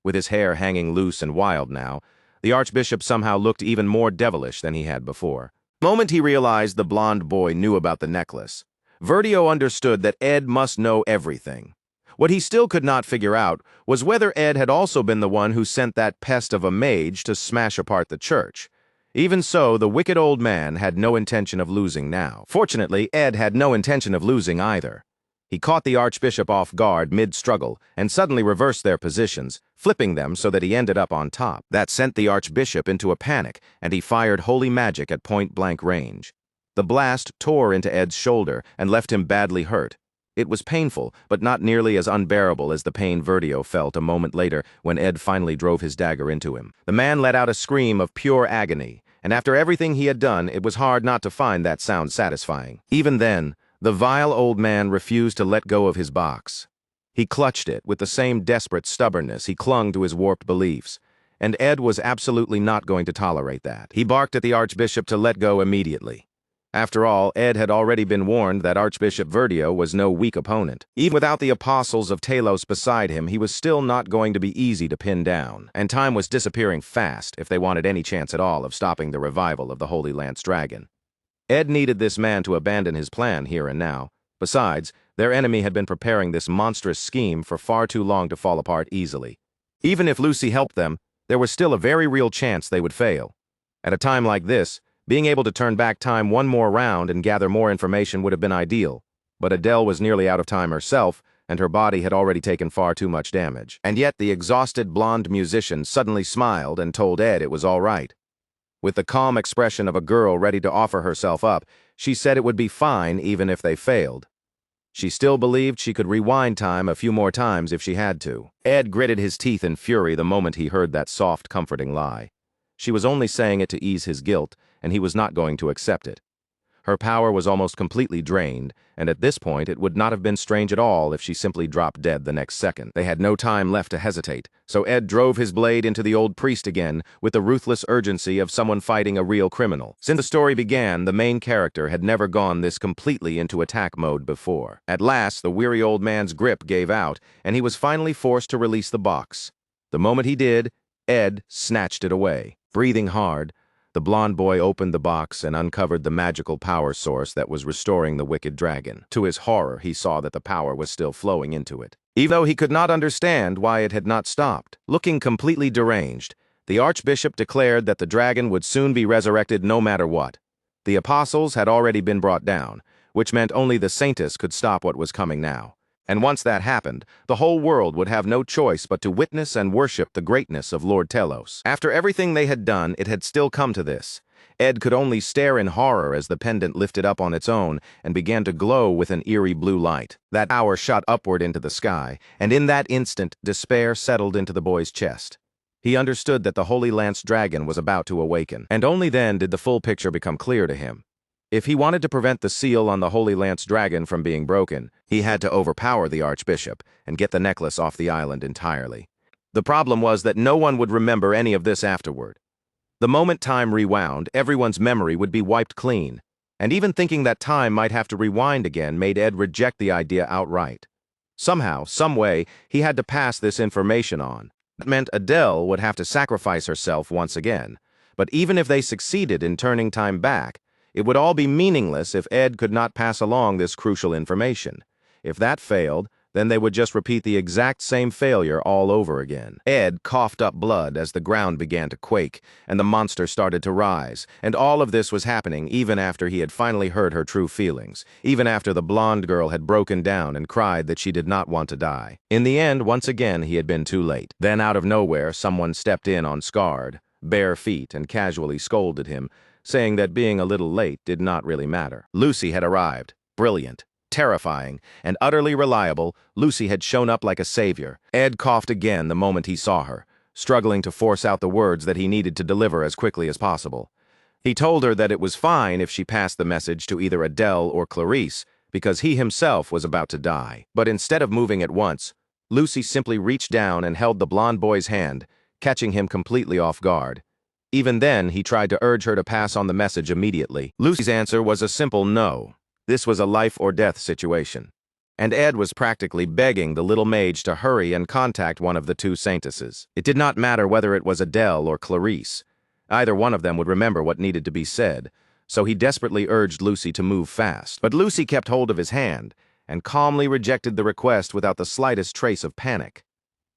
A: With his hair hanging loose and wild now, the archbishop somehow looked even more devilish than he had before. The moment he realized the blond boy knew about the necklace, Verdio understood that Ed must know everything. What he still could not figure out was whether Ed had also been the one who sent that pest of a mage to smash apart the church. Even so, the wicked old man had no intention of losing now. Fortunately, Ed had no intention of losing either. He caught the archbishop off guard mid-struggle and suddenly reversed their positions, flipping them so that he ended up on top. That sent the archbishop into a panic, and he fired holy magic at point-blank range. The blast tore into Ed's shoulder and left him badly hurt. It was painful, but not nearly as unbearable as the pain Verdio felt a moment later when Ed finally drove his dagger into him. The man let out a scream of pure agony, and after everything he had done, it was hard not to find that sound satisfying. Even then, The vile old man refused to let go of his box. He clutched it with the same desperate stubbornness he clung to his warped beliefs, and Ed was absolutely not going to tolerate that. He barked at the Archbishop to let go immediately. After all, Ed had already been warned that Archbishop Verdio was no weak opponent. Even without the apostles of Talos beside him, he was still not going to be easy to pin down, and time was disappearing fast if they wanted any chance at all of stopping the revival of the Holy Lance Dragon. Ed needed this man to abandon his plan here and now. Besides, their enemy had been preparing this monstrous scheme for far too long to fall apart easily. Even if Lucy helped them, there was still a very real chance they would fail. At a time like this, being able to turn back time one more round and gather more information would have been ideal, but Adele was nearly out of time herself, and her body had already taken far too much damage. And yet the exhausted blonde musician suddenly smiled and told Ed it was all right. With the calm expression of a girl ready to offer herself up, she said it would be fine even if they failed. She still believed she could rewind time a few more times if she had to. Ed gritted his teeth in fury the moment he heard that soft, comforting lie. She was only saying it to ease his guilt, and he was not going to accept it. Her power was almost completely drained, and at this point it would not have been strange at all if she simply dropped dead the next second. They had no time left to hesitate, so Ed drove his blade into the old priest again with the ruthless urgency of someone fighting a real criminal. Since the story began, the main character had never gone this completely into attack mode before. At last, the weary old man's grip gave out, and he was finally forced to release the box. The moment he did, Ed snatched it away. Breathing hard, the blond boy opened the box and uncovered the magical power source that was restoring the wicked dragon. To his horror, he saw that the power was still flowing into it, even though he could not understand why it had not stopped. Looking completely deranged, the Archbishop declared that the dragon would soon be resurrected no matter what. The apostles had already been brought down, which meant only the Saintess could stop what was coming now. And once that happened, the whole world would have no choice but to witness and worship the greatness of Lord Telos. After everything they had done, it had still come to this. Ed could only stare in horror as the pendant lifted up on its own and began to glow with an eerie blue light. That power shot upward into the sky, and in that instant, despair settled into the boy's chest. He understood that the Holy Lance Dragon was about to awaken, and only then did the full picture become clear to him. If he wanted to prevent the seal on the Holy Lance Dragon from being broken, he had to overpower the Archbishop and get the necklace off the island entirely. The problem was that no one would remember any of this afterward. The moment time rewound, everyone's memory would be wiped clean, and even thinking that time might have to rewind again made Ed reject the idea outright. Somehow, some way, he had to pass this information on. It meant Adele would have to sacrifice herself once again, but even if they succeeded in turning time back, it would all be meaningless if Ed could not pass along this crucial information. If that failed, then they would just repeat the exact same failure all over again. Ed coughed up blood as the ground began to quake, and the monster started to rise, and all of this was happening even after he had finally heard her true feelings, even after the blonde girl had broken down and cried that she did not want to die. In the end, once again, he had been too late. Then out of nowhere, someone stepped in on scarred, bare feet and casually scolded him, saying that being a little late did not really matter. Lucy had arrived, brilliant, terrifying, and utterly reliable. Lucy had shown up like a savior. Ed coughed again the moment he saw her, struggling to force out the words that he needed to deliver as quickly as possible. He told her that it was fine if she passed the message to either Adele or Clarice, because he himself was about to die. But instead of moving at once, Lucy simply reached down and held the blonde boy's hand, catching him completely off guard. Even then, he tried to urge her to pass on the message immediately. Lucy's answer was a simple no. This was a life-or-death situation, and Ed was practically begging the little mage to hurry and contact one of the two saintesses. It did not matter whether it was Adele or Clarice. Either one of them would remember what needed to be said, so he desperately urged Lucy to move fast. But Lucy kept hold of his hand and calmly rejected the request without the slightest trace of panic.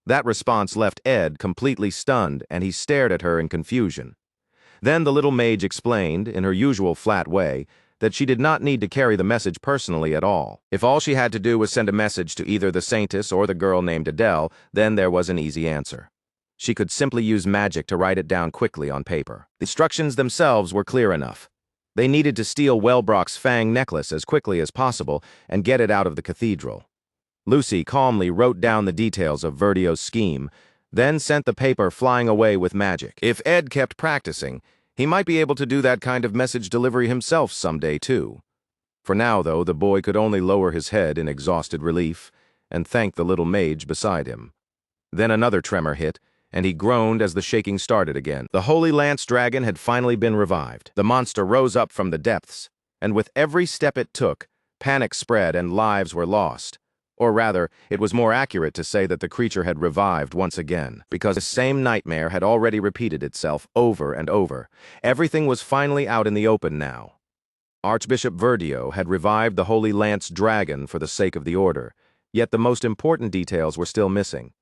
A: That response left Ed completely stunned, and he stared at her in confusion. Then the little mage explained, in her usual flat way, that she did not need to carry the message personally at all. If all she had to do was send a message to either the Saintess or the girl named Adele, then there was an easy answer. She could simply use magic to write it down quickly on paper. The instructions themselves were clear enough. They needed to steal Wellbrock's fang necklace as quickly as possible and get it out of the cathedral. Lucy calmly wrote down the details of Verdio's scheme, then sent the paper flying away with magic. If Ed kept practicing, he might be able to do that kind of message delivery himself someday, too. For now, though, the boy could only lower his head in exhausted relief and thank the little mage beside him. Then another tremor hit, and he groaned as the shaking started again. The Holy Lance Dragon had finally been revived. The monster rose up from the depths, and with every step it took, panic spread and lives were lost. Or rather, it was more accurate to say that the creature had revived once again, because the same nightmare had already repeated itself over and over. Everything was finally out in the open now. Archbishop Verdio had revived the Holy Lance Dragon for the sake of the order, yet the most important details were still missing.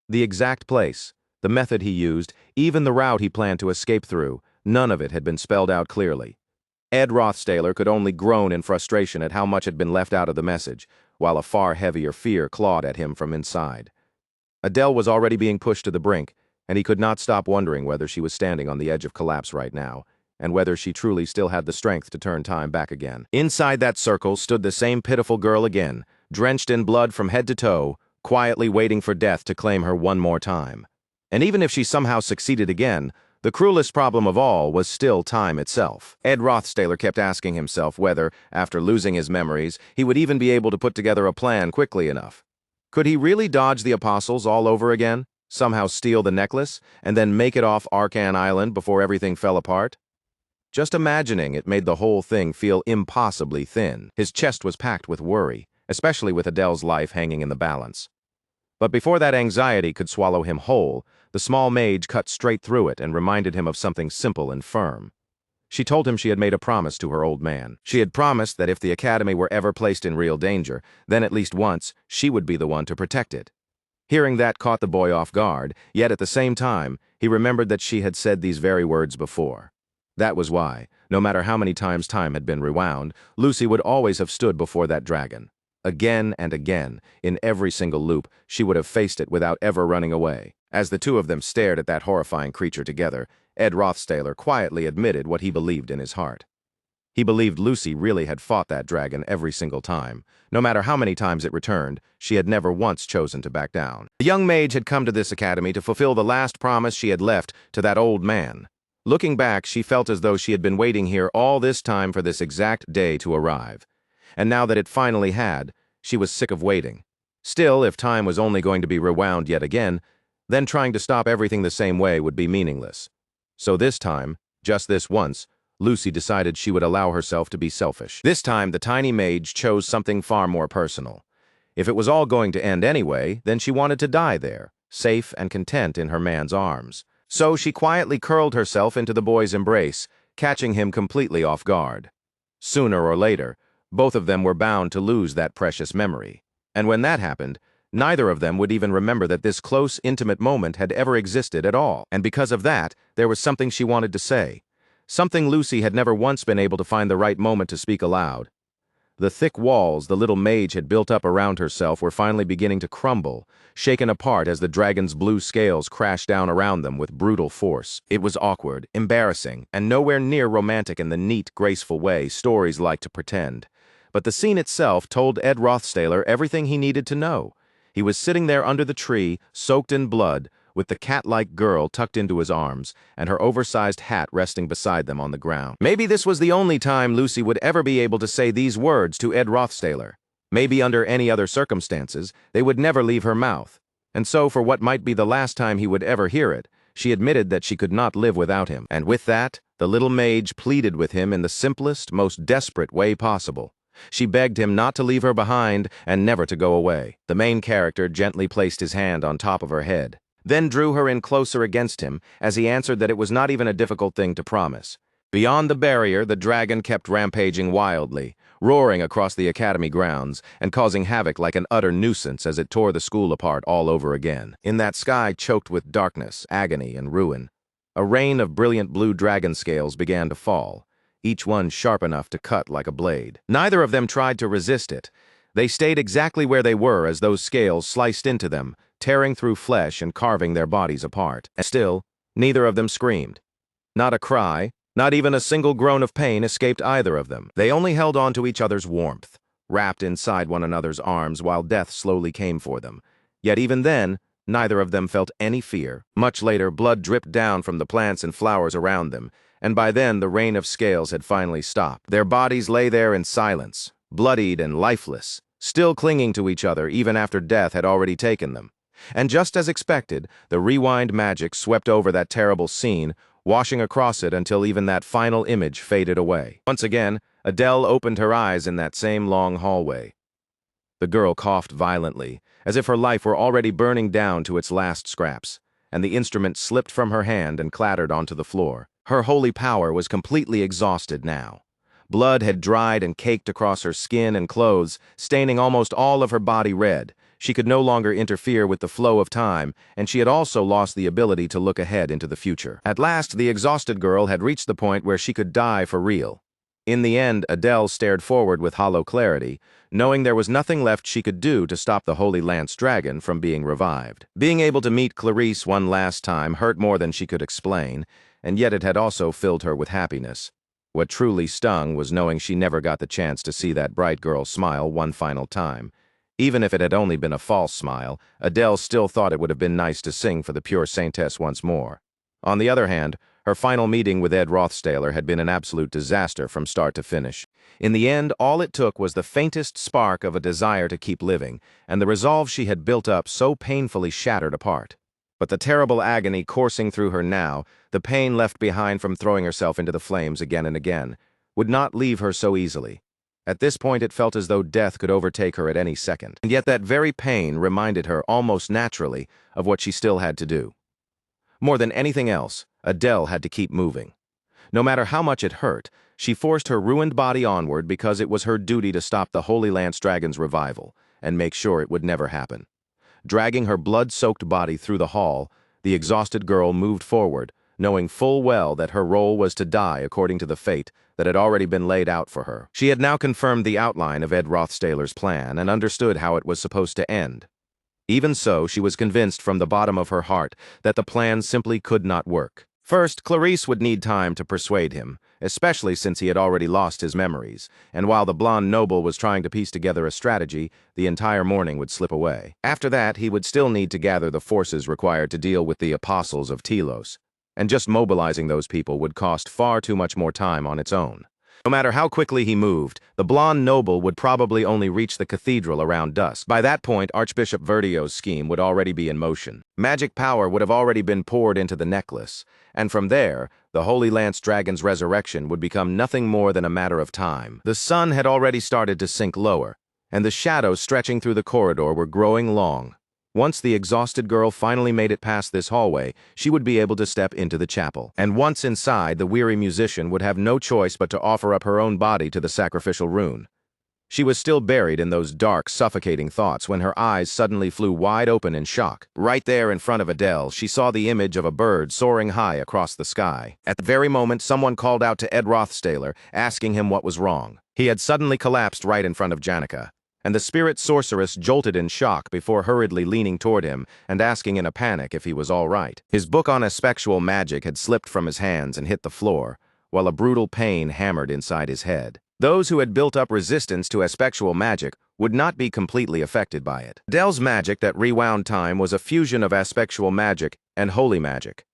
A: The exact place, the method he used, even the route he planned to escape through, none of it had been spelled out clearly. Ed Rothstaler could only groan in frustration at how much had been left out of the message, while a far heavier fear clawed at him from inside. Adele was already being pushed to the brink, and he could not stop wondering whether she was standing on the edge of collapse right now, and whether she truly still had the strength to turn time back again. Inside that circle stood the same pitiful girl again, drenched in blood from head to toe, quietly waiting for death to claim her one more time. And even if she somehow succeeded again, the cruelest problem of all was still time itself. Ed Rothstaler kept asking himself whether, after losing his memories, he would even be able to put together a plan quickly enough. Could he really dodge the apostles all over again, somehow steal the necklace, and then make it off Arcan Island before everything fell apart? Just imagining it made the whole thing feel impossibly thin. His chest was packed with worry, especially with Adele's life hanging in the balance. But before that anxiety could swallow him whole, the small mage cut straight through it and reminded him of something simple and firm. She told him she had made a promise to her old man. She had promised that if the academy were ever placed in real danger, then at least once, she would be the one to protect it. Hearing that caught the boy off guard, yet at the same time, he remembered that she had said these very words before. That was why, no matter how many times time had been rewound, Lucy would always have stood before that dragon. Again and again, in every single loop, she would have faced it without ever running away. As the two of them stared at that horrifying creature together, Ed Rothstaler quietly admitted what he believed in his heart. He believed Lucy really had fought that dragon every single time. No matter how many times it returned, she had never once chosen to back down. The young mage had come to this academy to fulfill the last promise she had left to that old man. Looking back, she felt as though she had been waiting here all this time for this exact day to arrive. And now that it finally had, she was sick of waiting. Still, if time was only going to be rewound yet again, then trying to stop everything the same way would be meaningless. So this time, just this once, Lucy decided she would allow herself to be selfish. This time, the tiny mage chose something far more personal. If it was all going to end anyway, then she wanted to die there, safe and content in her man's arms. So she quietly curled herself into the boy's embrace, catching him completely off guard. Sooner or later, both of them were bound to lose that precious memory. And when that happened, neither of them would even remember that this close, intimate moment had ever existed at all. And because of that, there was something she wanted to say. Something Lucy had never once been able to find the right moment to speak aloud. The thick walls the little mage had built up around herself were finally beginning to crumble, shaken apart as the dragon's blue scales crashed down around them with brutal force. It was awkward, embarrassing, and nowhere near romantic in the neat, graceful way stories like to pretend. But the scene itself told Ed Rothstaler everything he needed to know. He was sitting there under the tree, soaked in blood, with the cat-like girl tucked into his arms, and her oversized hat resting beside them on the ground. Maybe this was the only time Lucy would ever be able to say these words to Ed Rothstaler. Maybe under any other circumstances, they would never leave her mouth. And so, for what might be the last time he would ever hear it, she admitted that she could not live without him. And with that, the little mage pleaded with him in the simplest, most desperate way possible. She begged him not to leave her behind and never to go away. The main character gently placed his hand on top of her head, then drew her in closer against him as he answered that it was not even a difficult thing to promise. Beyond the barrier, the dragon kept rampaging wildly, roaring across the academy grounds and causing havoc like an utter nuisance as it tore the school apart all over again. In that sky choked with darkness, agony, and ruin, a rain of brilliant blue dragon scales began to fall, each one sharp enough to cut like a blade. Neither of them tried to resist it. They stayed exactly where they were as those scales sliced into them, tearing through flesh and carving their bodies apart. And still, neither of them screamed. Not a cry, not even a single groan of pain escaped either of them. They only held on to each other's warmth, wrapped inside one another's arms while death slowly came for them. Yet even then, neither of them felt any fear. Much later, blood dripped down from the plants and flowers around them, and by then the rain of scales had finally stopped. Their bodies lay there in silence, bloodied and lifeless, still clinging to each other even after death had already taken them. And just as expected, the rewind magic swept over that terrible scene, washing across it until even that final image faded away. Once again, Adele opened her eyes in that same long hallway. The girl coughed violently, as if her life were already burning down to its last scraps, and the instrument slipped from her hand and clattered onto the floor. Her holy power was completely exhausted now. Blood had dried and caked across her skin and clothes, staining almost all of her body red. She could no longer interfere with the flow of time, and she had also lost the ability to look ahead into the future. At last, the exhausted girl had reached the point where she could die for real. In the end, Adele stared forward with hollow clarity, knowing there was nothing left she could do to stop the Holy Lance Dragon from being revived. Being able to meet Clarice one last time hurt more than she could explain, and yet it had also filled her with happiness. What truly stung was knowing she never got the chance to see that bright girl smile one final time. Even if it had only been a false smile, Adele still thought it would have been nice to sing for the pure saintess once more. On the other hand, her final meeting with Ed Rothstaler had been an absolute disaster from start to finish. In the end, all it took was the faintest spark of a desire to keep living, and the resolve she had built up so painfully shattered apart. But the terrible agony coursing through her now, the pain left behind from throwing herself into the flames again and again, would not leave her so easily. At this point, it felt as though death could overtake her at any second. And yet that very pain reminded her almost naturally of what she still had to do. More than anything else, Adele had to keep moving. No matter how much it hurt, she forced her ruined body onward because it was her duty to stop the Holy Lance Dragon's revival and make sure it would never happen. Dragging her blood-soaked body through the hall, the exhausted girl moved forward, knowing full well that her role was to die according to the fate that had already been laid out for her. She had now confirmed the outline of Ed Rothstaler's plan and understood how it was supposed to end. Even so, she was convinced from the bottom of her heart that the plan simply could not work. First, Clarice would need time to persuade him, especially since he had already lost his memories, and while the blonde noble was trying to piece together a strategy, the entire morning would slip away. After that, he would still need to gather the forces required to deal with the apostles of Telos, and just mobilizing those people would cost far too much more time on its own. No matter how quickly he moved, the blonde noble would probably only reach the cathedral around dusk. By that point, Archbishop Verdio's scheme would already be in motion. Magic power would have already been poured into the necklace, and from there, the Holy Lance Dragon's resurrection would become nothing more than a matter of time. The sun had already started to sink lower, and the shadows stretching through the corridor were growing long. Once the exhausted girl finally made it past this hallway, she would be able to step into the chapel. And once inside, the weary musician would have no choice but to offer up her own body to the sacrificial rune. She was still buried in those dark, suffocating thoughts when her eyes suddenly flew wide open in shock. Right there in front of Adele, she saw the image of a bird soaring high across the sky. At the very moment, someone called out to Ed Rothstaler, asking him what was wrong. He had suddenly collapsed right in front of Janica, and the spirit sorceress jolted in shock before hurriedly leaning toward him and asking in a panic if he was all right. His book on aspectual magic had slipped from his hands and hit the floor, while a brutal pain hammered inside his head. Those who had built up resistance to aspectual magic would not be completely affected by it. Adele's magic that rewound time was a fusion of aspectual magic and holy magic.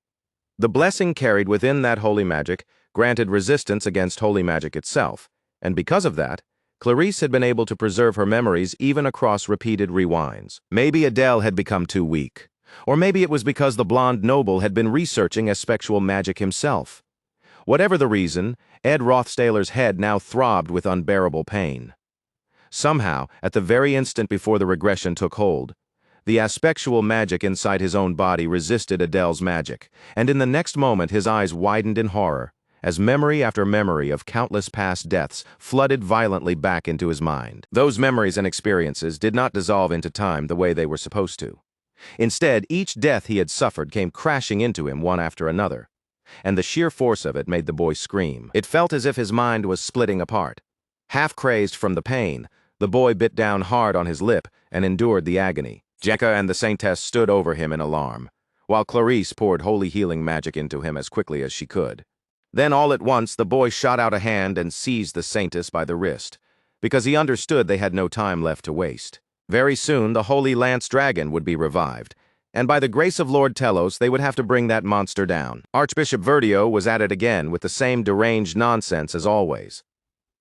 A: The blessing carried within that holy magic granted resistance against holy magic itself, and because of that, Clarice had been able to preserve her memories even across repeated rewinds. Maybe Adele had become too weak, or maybe it was because the blonde noble had been researching aspectual magic himself. Whatever the reason, Ed Rothstaler's head now throbbed with unbearable pain. Somehow, at the very instant before the regression took hold, the aspectual magic inside his own body resisted Adele's magic, and in the next moment his eyes widened in horror, as memory after memory of countless past deaths flooded violently back into his mind. Those memories and experiences did not dissolve into time the way they were supposed to. Instead, each death he had suffered came crashing into him one after another, and the sheer force of it made the boy scream. It felt as if his mind was splitting apart. Half crazed from the pain, the boy bit down hard on his lip and endured the agony. Janica and the saintess stood over him in alarm, while Clarice poured holy healing magic into him as quickly as she could. Then all at once the boy shot out a hand and seized the saintess by the wrist, because he understood they had no time left to waste. Very soon the Holy Lance Dragon would be revived, and by the grace of Lord Telos, they would have to bring that monster down. Archbishop Verdio was at it again with the same deranged nonsense as always.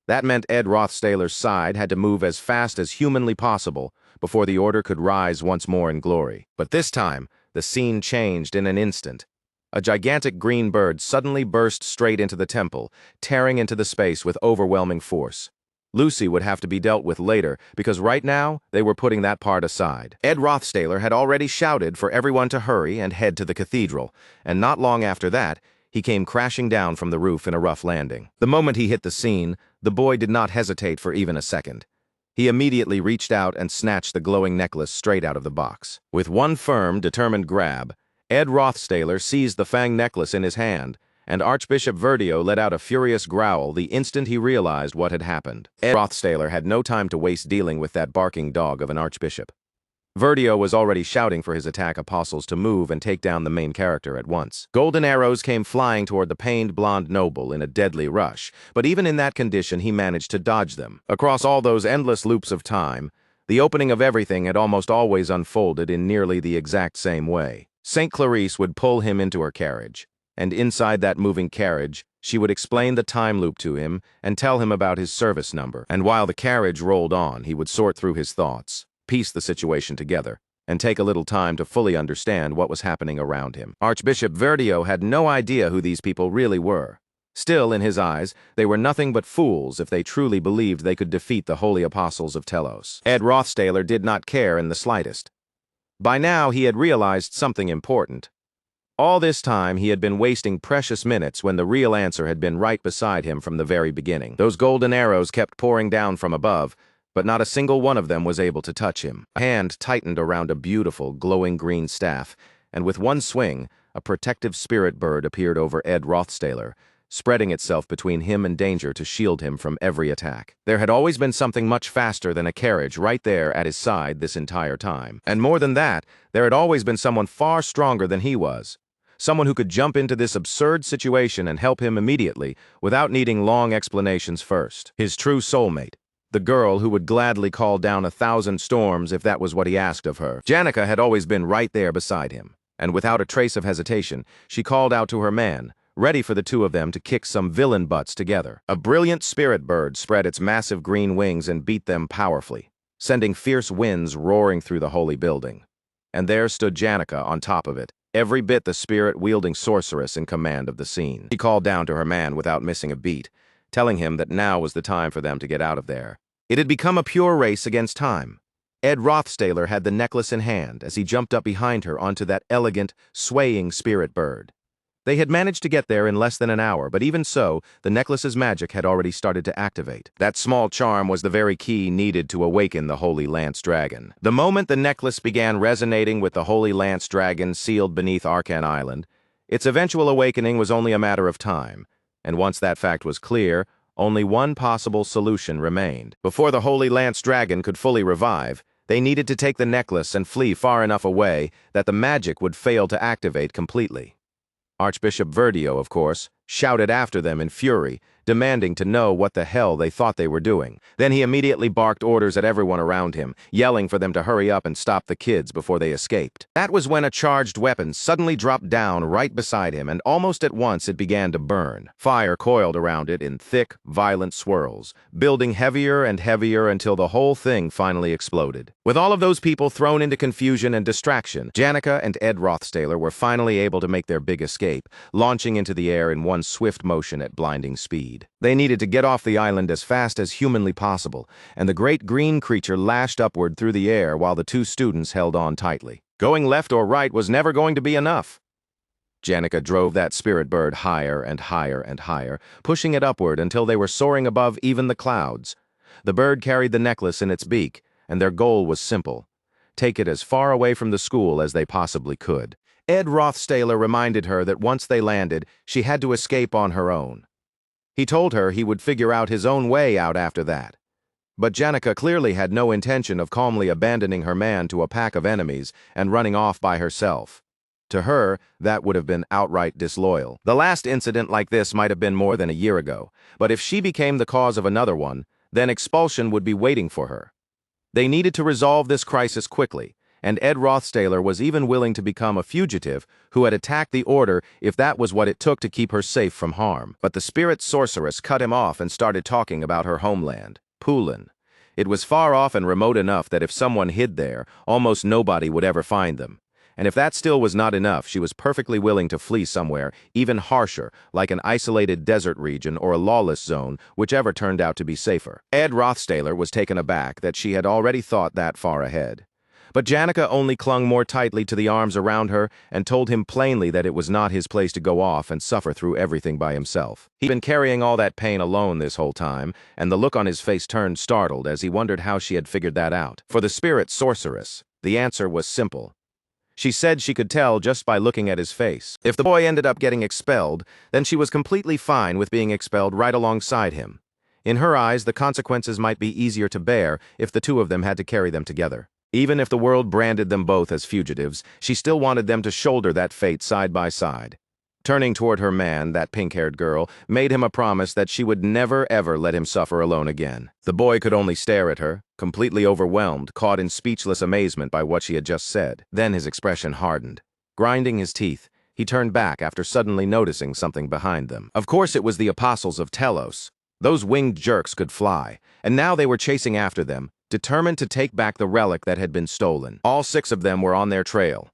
A: That meant Ed Rothstailer's side had to move as fast as humanly possible before the order could rise once more in glory. But this time, the scene changed in an instant. A gigantic green bird suddenly burst straight into the temple, tearing into the space with overwhelming force. Lucy would have to be dealt with later, because right now, they were putting that part aside. Ed Rothstailer had already shouted for everyone to hurry and head to the cathedral, and not long after that, he came crashing down from the roof in a rough landing. The moment he hit the scene, the boy did not hesitate for even a second. He immediately reached out and snatched the glowing necklace straight out of the box. With one firm, determined grab, Ed Rothstailer seized the fang necklace in his hand, and Archbishop Verdio let out a furious growl the instant he realized what had happened. Ed Rothstailer had no time to waste dealing with that barking dog of an archbishop. Verdio was already shouting for his attack apostles to move and take down the main character at once. Golden arrows came flying toward the pained blonde noble in a deadly rush, but even in that condition he managed to dodge them. Across all those endless loops of time, the opening of everything had almost always unfolded in nearly the exact same way. St. Clarice would pull him into her carriage, and inside that moving carriage, she would explain the time loop to him and tell him about his service number. And while the carriage rolled on, he would sort through his thoughts, piece the situation together, and take a little time to fully understand what was happening around him. Archbishop Verdio had no idea who these people really were. Still, in his eyes, they were nothing but fools if they truly believed they could defeat the holy apostles of Telos. Ed Rothstailer did not care in the slightest. By now, he had realized something important. All this time, he had been wasting precious minutes when the real answer had been right beside him from the very beginning. Those golden arrows kept pouring down from above, but not a single one of them was able to touch him. A hand tightened around a beautiful, glowing green staff, and with one swing, a protective spirit bird appeared over Ed Rothstailer, spreading itself between him and danger to shield him from every attack. There had always been something much faster than a carriage right there at his side this entire time. And more than that, there had always been someone far stronger than he was. Someone who could jump into this absurd situation and help him immediately, without needing long explanations first. His true soulmate. The girl who would gladly call down 1,000 storms if that was what he asked of her. Janica had always been right there beside him, and without a trace of hesitation, she called out to her man, ready for the two of them to kick some villain butts together. A brilliant spirit bird spread its massive green wings and beat them powerfully, sending fierce winds roaring through the holy building. And there stood Janica on top of it, every bit the spirit-wielding sorceress in command of the scene. She called down to her man without missing a beat, telling him that now was the time for them to get out of there. It had become a pure race against time. Ed Rothstailer had the necklace in hand as he jumped up behind her onto that elegant, swaying spirit bird. They had managed to get there in less than an hour, but even so, the necklace's magic had already started to activate. That small charm was the very key needed to awaken the Holy Lance Dragon. The moment the necklace began resonating with the Holy Lance Dragon sealed beneath Arcan Island, its eventual awakening was only a matter of time, and once that fact was clear, only one possible solution remained. Before the Holy Lance Dragon could fully revive, they needed to take the necklace and flee far enough away that the magic would fail to activate completely. Archbishop Verdio, of course, shouted after them in fury, demanding to know what the hell they thought they were doing. Then he immediately barked orders at everyone around him, yelling for them to hurry up and stop the kids before they escaped. That was when a charged weapon suddenly dropped down right beside him, and almost at once it began to burn. Fire coiled around it in thick, violent swirls, building heavier and heavier until the whole thing finally exploded. With all of those people thrown into confusion and distraction, Janica and Ed Rothstailer were finally able to make their big escape, launching into the air in one swift motion at blinding speed. They needed to get off the island as fast as humanly possible, and the great green creature lashed upward through the air while the two students held on tightly. Going left or right was never going to be enough. Janica drove that spirit bird higher and higher and higher, pushing it upward until they were soaring above even the clouds. The bird carried the necklace in its beak, and their goal was simple: take it as far away from the school as they possibly could. Ed Rothstailer reminded her that once they landed, she had to escape on her own. He told her he would figure out his own way out after that. But Janica clearly had no intention of calmly abandoning her man to a pack of enemies and running off by herself. To her, that would have been outright disloyal. The last incident like this might have been more than a year ago, but if she became the cause of another one, then expulsion would be waiting for her. They needed to resolve this crisis quickly, and Ed Rothstaler was even willing to become a fugitive who had attacked the Order if that was what it took to keep her safe from harm. But the spirit sorceress cut him off and started talking about her homeland, Pulin. It was far off and remote enough that if someone hid there, almost nobody would ever find them. And if that still was not enough, she was perfectly willing to flee somewhere, even harsher, like an isolated desert region or a lawless zone, whichever turned out to be safer. Ed Rothstaler was taken aback that she had already thought that far ahead. But Janica only clung more tightly to the arms around her and told him plainly that it was not his place to go off and suffer through everything by himself. He'd been carrying all that pain alone this whole time, and the look on his face turned startled as he wondered how she had figured that out. For the spirit sorceress, the answer was simple. She said she could tell just by looking at his face. If the boy ended up getting expelled, then she was completely fine with being expelled right alongside him. In her eyes, the consequences might be easier to bear if the two of them had to carry them together. Even if the world branded them both as fugitives, she still wanted them to shoulder that fate side by side. Turning toward her man, that pink-haired girl, made him a promise that she would never ever let him suffer alone again. The boy could only stare at her, completely overwhelmed, caught in speechless amazement by what she had just said. Then his expression hardened. Grinding his teeth, he turned back after suddenly noticing something behind them. Of course it was the apostles of Telos. Those winged jerks could fly, and now they were chasing after them, determined to take back the relic that had been stolen. All 6 of them were on their trail.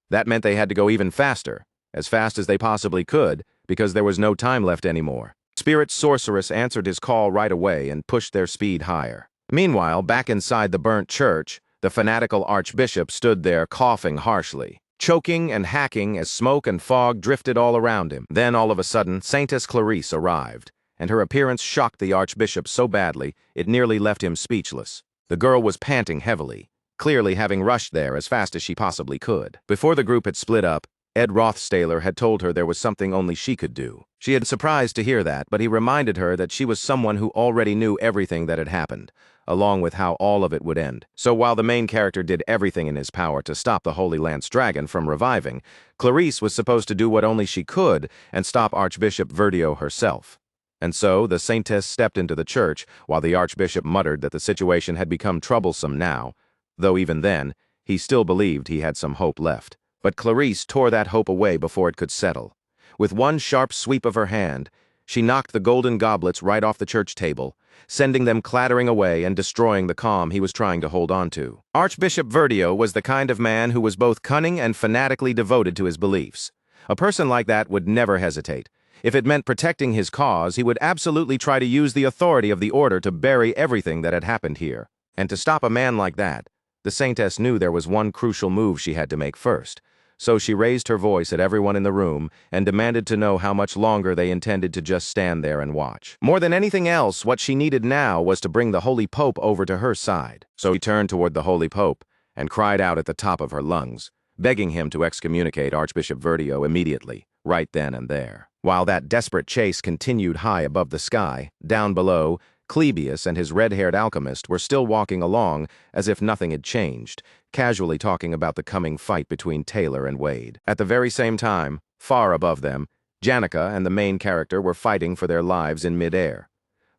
A: That meant they had to go even faster, as fast as they possibly could, because there was no time left anymore. Spirit Sorceress answered his call right away and pushed their speed higher. Meanwhile, back inside the burnt church, the fanatical archbishop stood there coughing harshly, choking and hacking as smoke and fog drifted all around him. Then, all of a sudden, Saintess Clarice arrived, and her appearance shocked the archbishop so badly it nearly left him speechless. The girl was panting heavily, clearly having rushed there as fast as she possibly could. Before the group had split up, Ed Rothstaler had told her there was something only she could do. She had surprised to hear that, but he reminded her that she was someone who already knew everything that had happened, along with how all of it would end. So while the main character did everything in his power to stop the Holy Lance Dragon from reviving, Clarice was supposed to do what only she could and stop Archbishop Verdio herself. And so the saintess stepped into the church while the archbishop muttered that the situation had become troublesome now, though even then, he still believed he had some hope left. But Clarice tore that hope away before it could settle. With one sharp sweep of her hand, she knocked the golden goblets right off the church table, sending them clattering away and destroying the calm he was trying to hold on to. Archbishop Verdio was the kind of man who was both cunning and fanatically devoted to his beliefs. A person like that would never hesitate. If it meant protecting his cause, he would absolutely try to use the authority of the order to bury everything that had happened here. And to stop a man like that, the saintess knew there was one crucial move she had to make first. So she raised her voice at everyone in the room and demanded to know how much longer they intended to just stand there and watch. More than anything else, what she needed now was to bring the Holy Pope over to her side. So she turned toward the Holy Pope and cried out at the top of her lungs, begging him to excommunicate Archbishop Verdio immediately, right then and there. While that desperate chase continued high above the sky, down below, Clebius and his red-haired alchemist were still walking along as if nothing had changed, casually talking about the coming fight between Taylor and Wade. At the very same time, far above them, Janica and the main character were fighting for their lives in midair.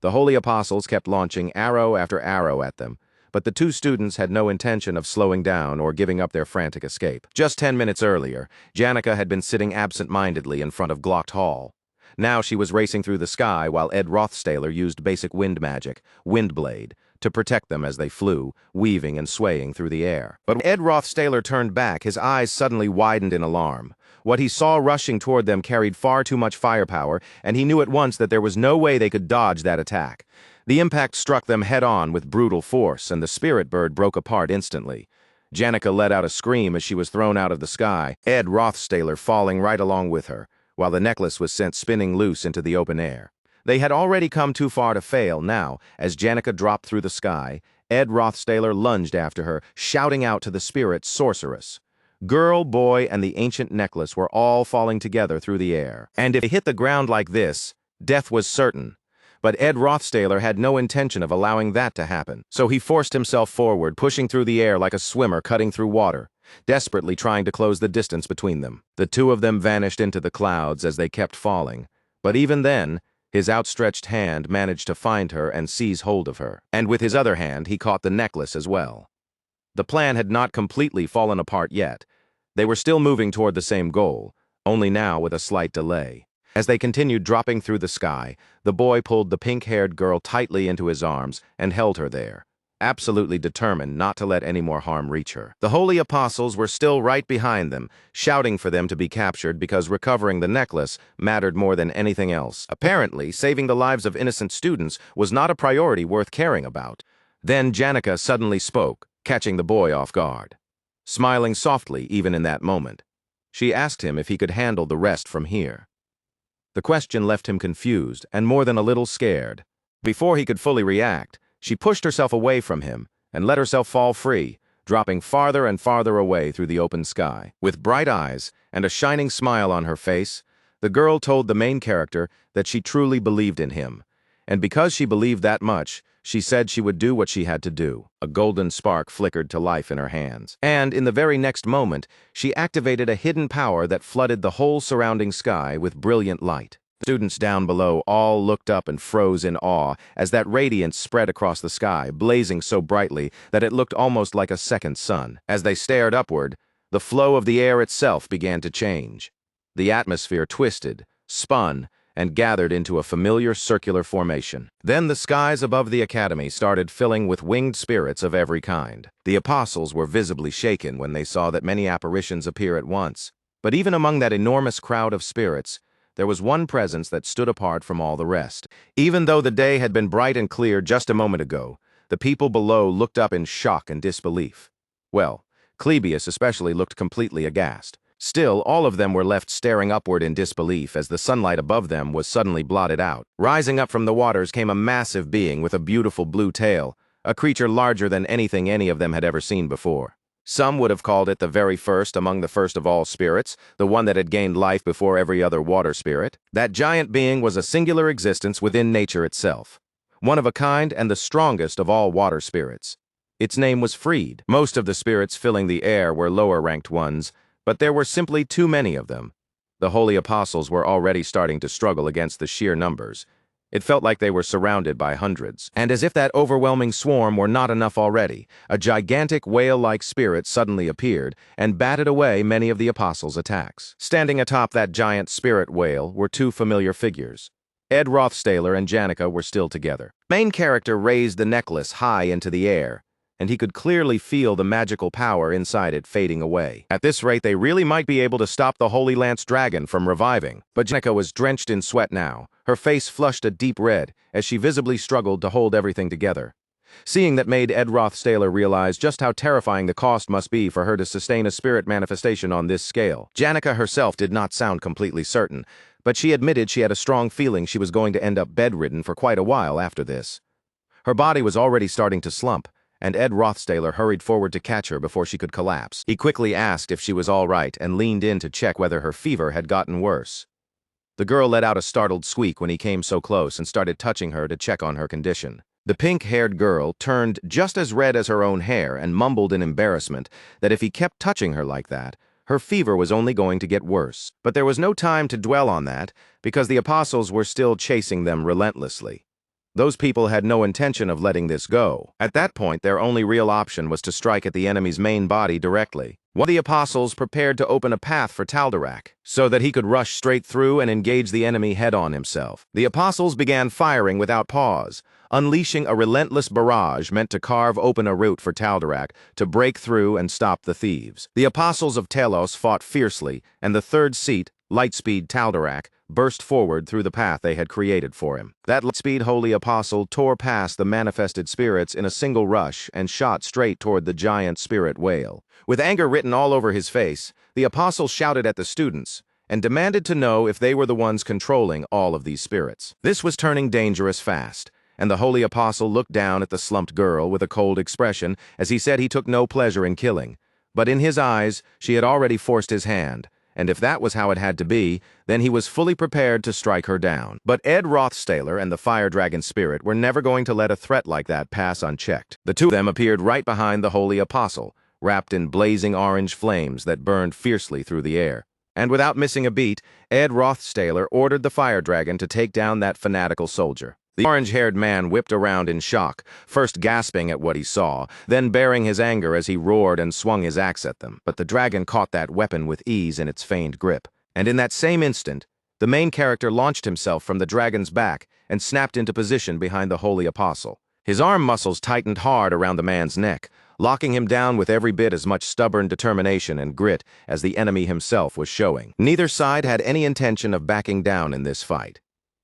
A: The holy apostles kept launching arrow after arrow at them, but the 2 students had no intention of slowing down or giving up their frantic escape. Just 10 minutes earlier, Janica had been sitting absent-mindedly in front of Glocked Hall. Now she was racing through the sky while Ed Rothstaler used basic wind magic, Windblade, to protect them as they flew, weaving and swaying through the air. But when Ed Rothstaler turned back, his eyes suddenly widened in alarm. What he saw rushing toward them carried far too much firepower, and he knew at once that there was no way they could dodge that attack. The impact struck them head-on with brutal force, and the spirit bird broke apart instantly. Janica let out a scream as she was thrown out of the sky, Ed Rothstaler falling right along with her, while the necklace was sent spinning loose into the open air. They had already come too far to fail now. As Janica dropped through the sky, Ed Rothstaler lunged after her, shouting out to the spirit sorceress. Girl, boy, and the ancient necklace were all falling together through the air. And if they hit the ground like this, death was certain. But Ed Rothstaler had no intention of allowing that to happen. So he forced himself forward, pushing through the air like a swimmer cutting through water, desperately trying to close the distance between them. The 2 of them vanished into the clouds as they kept falling. But even then, his outstretched hand managed to find her and seize hold of her. And with his other hand, he caught the necklace as well. The plan had not completely fallen apart yet. They were still moving toward the same goal, only now with a slight delay. As they continued dropping through the sky, the boy pulled the pink-haired girl tightly into his arms and held her there, absolutely determined not to let any more harm reach her. The holy apostles were still right behind them, shouting for them to be captured because recovering the necklace mattered more than anything else. Apparently, saving the lives of innocent students was not a priority worth caring about. Then Janica suddenly spoke, catching the boy off guard. Smiling softly even in that moment, she asked him if he could handle the rest from here. The question left him confused and more than a little scared. Before he could fully react, she pushed herself away from him and let herself fall free, dropping farther and farther away through the open sky. With bright eyes and a shining smile on her face, the girl told the main character that she truly believed in him. And because she believed that much, she said she would do what she had to do. A golden spark flickered to life in her hands. And in the very next moment, she activated a hidden power that flooded the whole surrounding sky with brilliant light. Students down below all looked up and froze in awe as that radiance spread across the sky, blazing so brightly that it looked almost like a second sun. As they stared upward, the flow of the air itself began to change. The atmosphere twisted, spun, and gathered into a familiar circular formation. Then the skies above the academy started filling with winged spirits of every kind. The apostles were visibly shaken when they saw that many apparitions appear at once. But even among that enormous crowd of spirits, there was one presence that stood apart from all the rest. Even though the day had been bright and clear just a moment ago, the people below looked up in shock and disbelief. Well, Clebius especially looked completely aghast. Still, all of them were left staring upward in disbelief as the sunlight above them was suddenly blotted out. Rising up from the waters came a massive being with a beautiful blue tail, a creature larger than anything any of them had ever seen before. Some would have called it the very first among the first of all spirits, the one that had gained life before every other water spirit. That giant being was a singular existence within nature itself, one of a kind and the strongest of all water spirits. Its name was Freed. Most of the spirits filling the air were lower-ranked ones, but there were simply too many of them. The holy apostles were already starting to struggle against the sheer numbers. It felt like they were surrounded by hundreds. And as if that overwhelming swarm were not enough already, a gigantic whale-like spirit suddenly appeared and batted away many of the apostles' attacks. Standing atop that giant spirit whale were two familiar figures. Ed Rothstaler and Janica were still together. Main character raised the necklace high into the air, and he could clearly feel the magical power inside it fading away. At this rate, they really might be able to stop the Holy Lance Dragon from reviving. But Janica was drenched in sweat now, her face flushed a deep red as she visibly struggled to hold everything together. Seeing that made Ed Rothstaler realize just how terrifying the cost must be for her to sustain a spirit manifestation on this scale. Janica herself did not sound completely certain, but she admitted she had a strong feeling she was going to end up bedridden for quite a while after this. Her body was already starting to slump, and Ed Rothstaler hurried forward to catch her before she could collapse. He quickly asked if she was all right and leaned in to check whether her fever had gotten worse. The girl let out a startled squeak when he came so close and started touching her to check on her condition. The pink-haired girl turned just as red as her own hair and mumbled in embarrassment that if he kept touching her like that, her fever was only going to get worse. But there was no time to dwell on that because the apostles were still chasing them relentlessly. Those people had no intention of letting this go. At that point, their only real option was to strike at the enemy's main body directly. One of the apostles prepared to open a path for Taldarak, so that he could rush straight through and engage the enemy head-on himself. The apostles began firing without pause, unleashing a relentless barrage meant to carve open a route for Taldarak to break through and stop the thieves. The apostles of Telos fought fiercely, and the third seat, Lightspeed Taldarak, burst forward through the path they had created for him. That Lightspeed holy apostle tore past the manifested spirits in a single rush and shot straight toward the giant spirit whale. With anger written all over his face, the apostle shouted at the students and demanded to know if they were the ones controlling all of these spirits. This was turning dangerous fast, and the holy apostle looked down at the slumped girl with a cold expression as he said he took no pleasure in killing. But in his eyes, she had already forced his hand, and if that was how it had to be, then he was fully prepared to strike her down. But Ed Rothstaler and the Fire Dragon Spirit were never going to let a threat like that pass unchecked. The two of them appeared right behind the Holy Apostle, wrapped in blazing orange flames that burned fiercely through the air. And without missing a beat, Ed Rothstaler ordered the Fire Dragon to take down that fanatical soldier. The orange-haired man whipped around in shock, first gasping at what he saw, then bearing his anger as he roared and swung his axe at them. But the dragon caught that weapon with ease in its feigned grip. And in that same instant, the main character launched himself from the dragon's back and snapped into position behind the holy apostle. His arm muscles tightened hard around the man's neck, locking him down with every bit as much stubborn determination and grit as the enemy himself was showing. Neither side had any intention of backing down in this fight.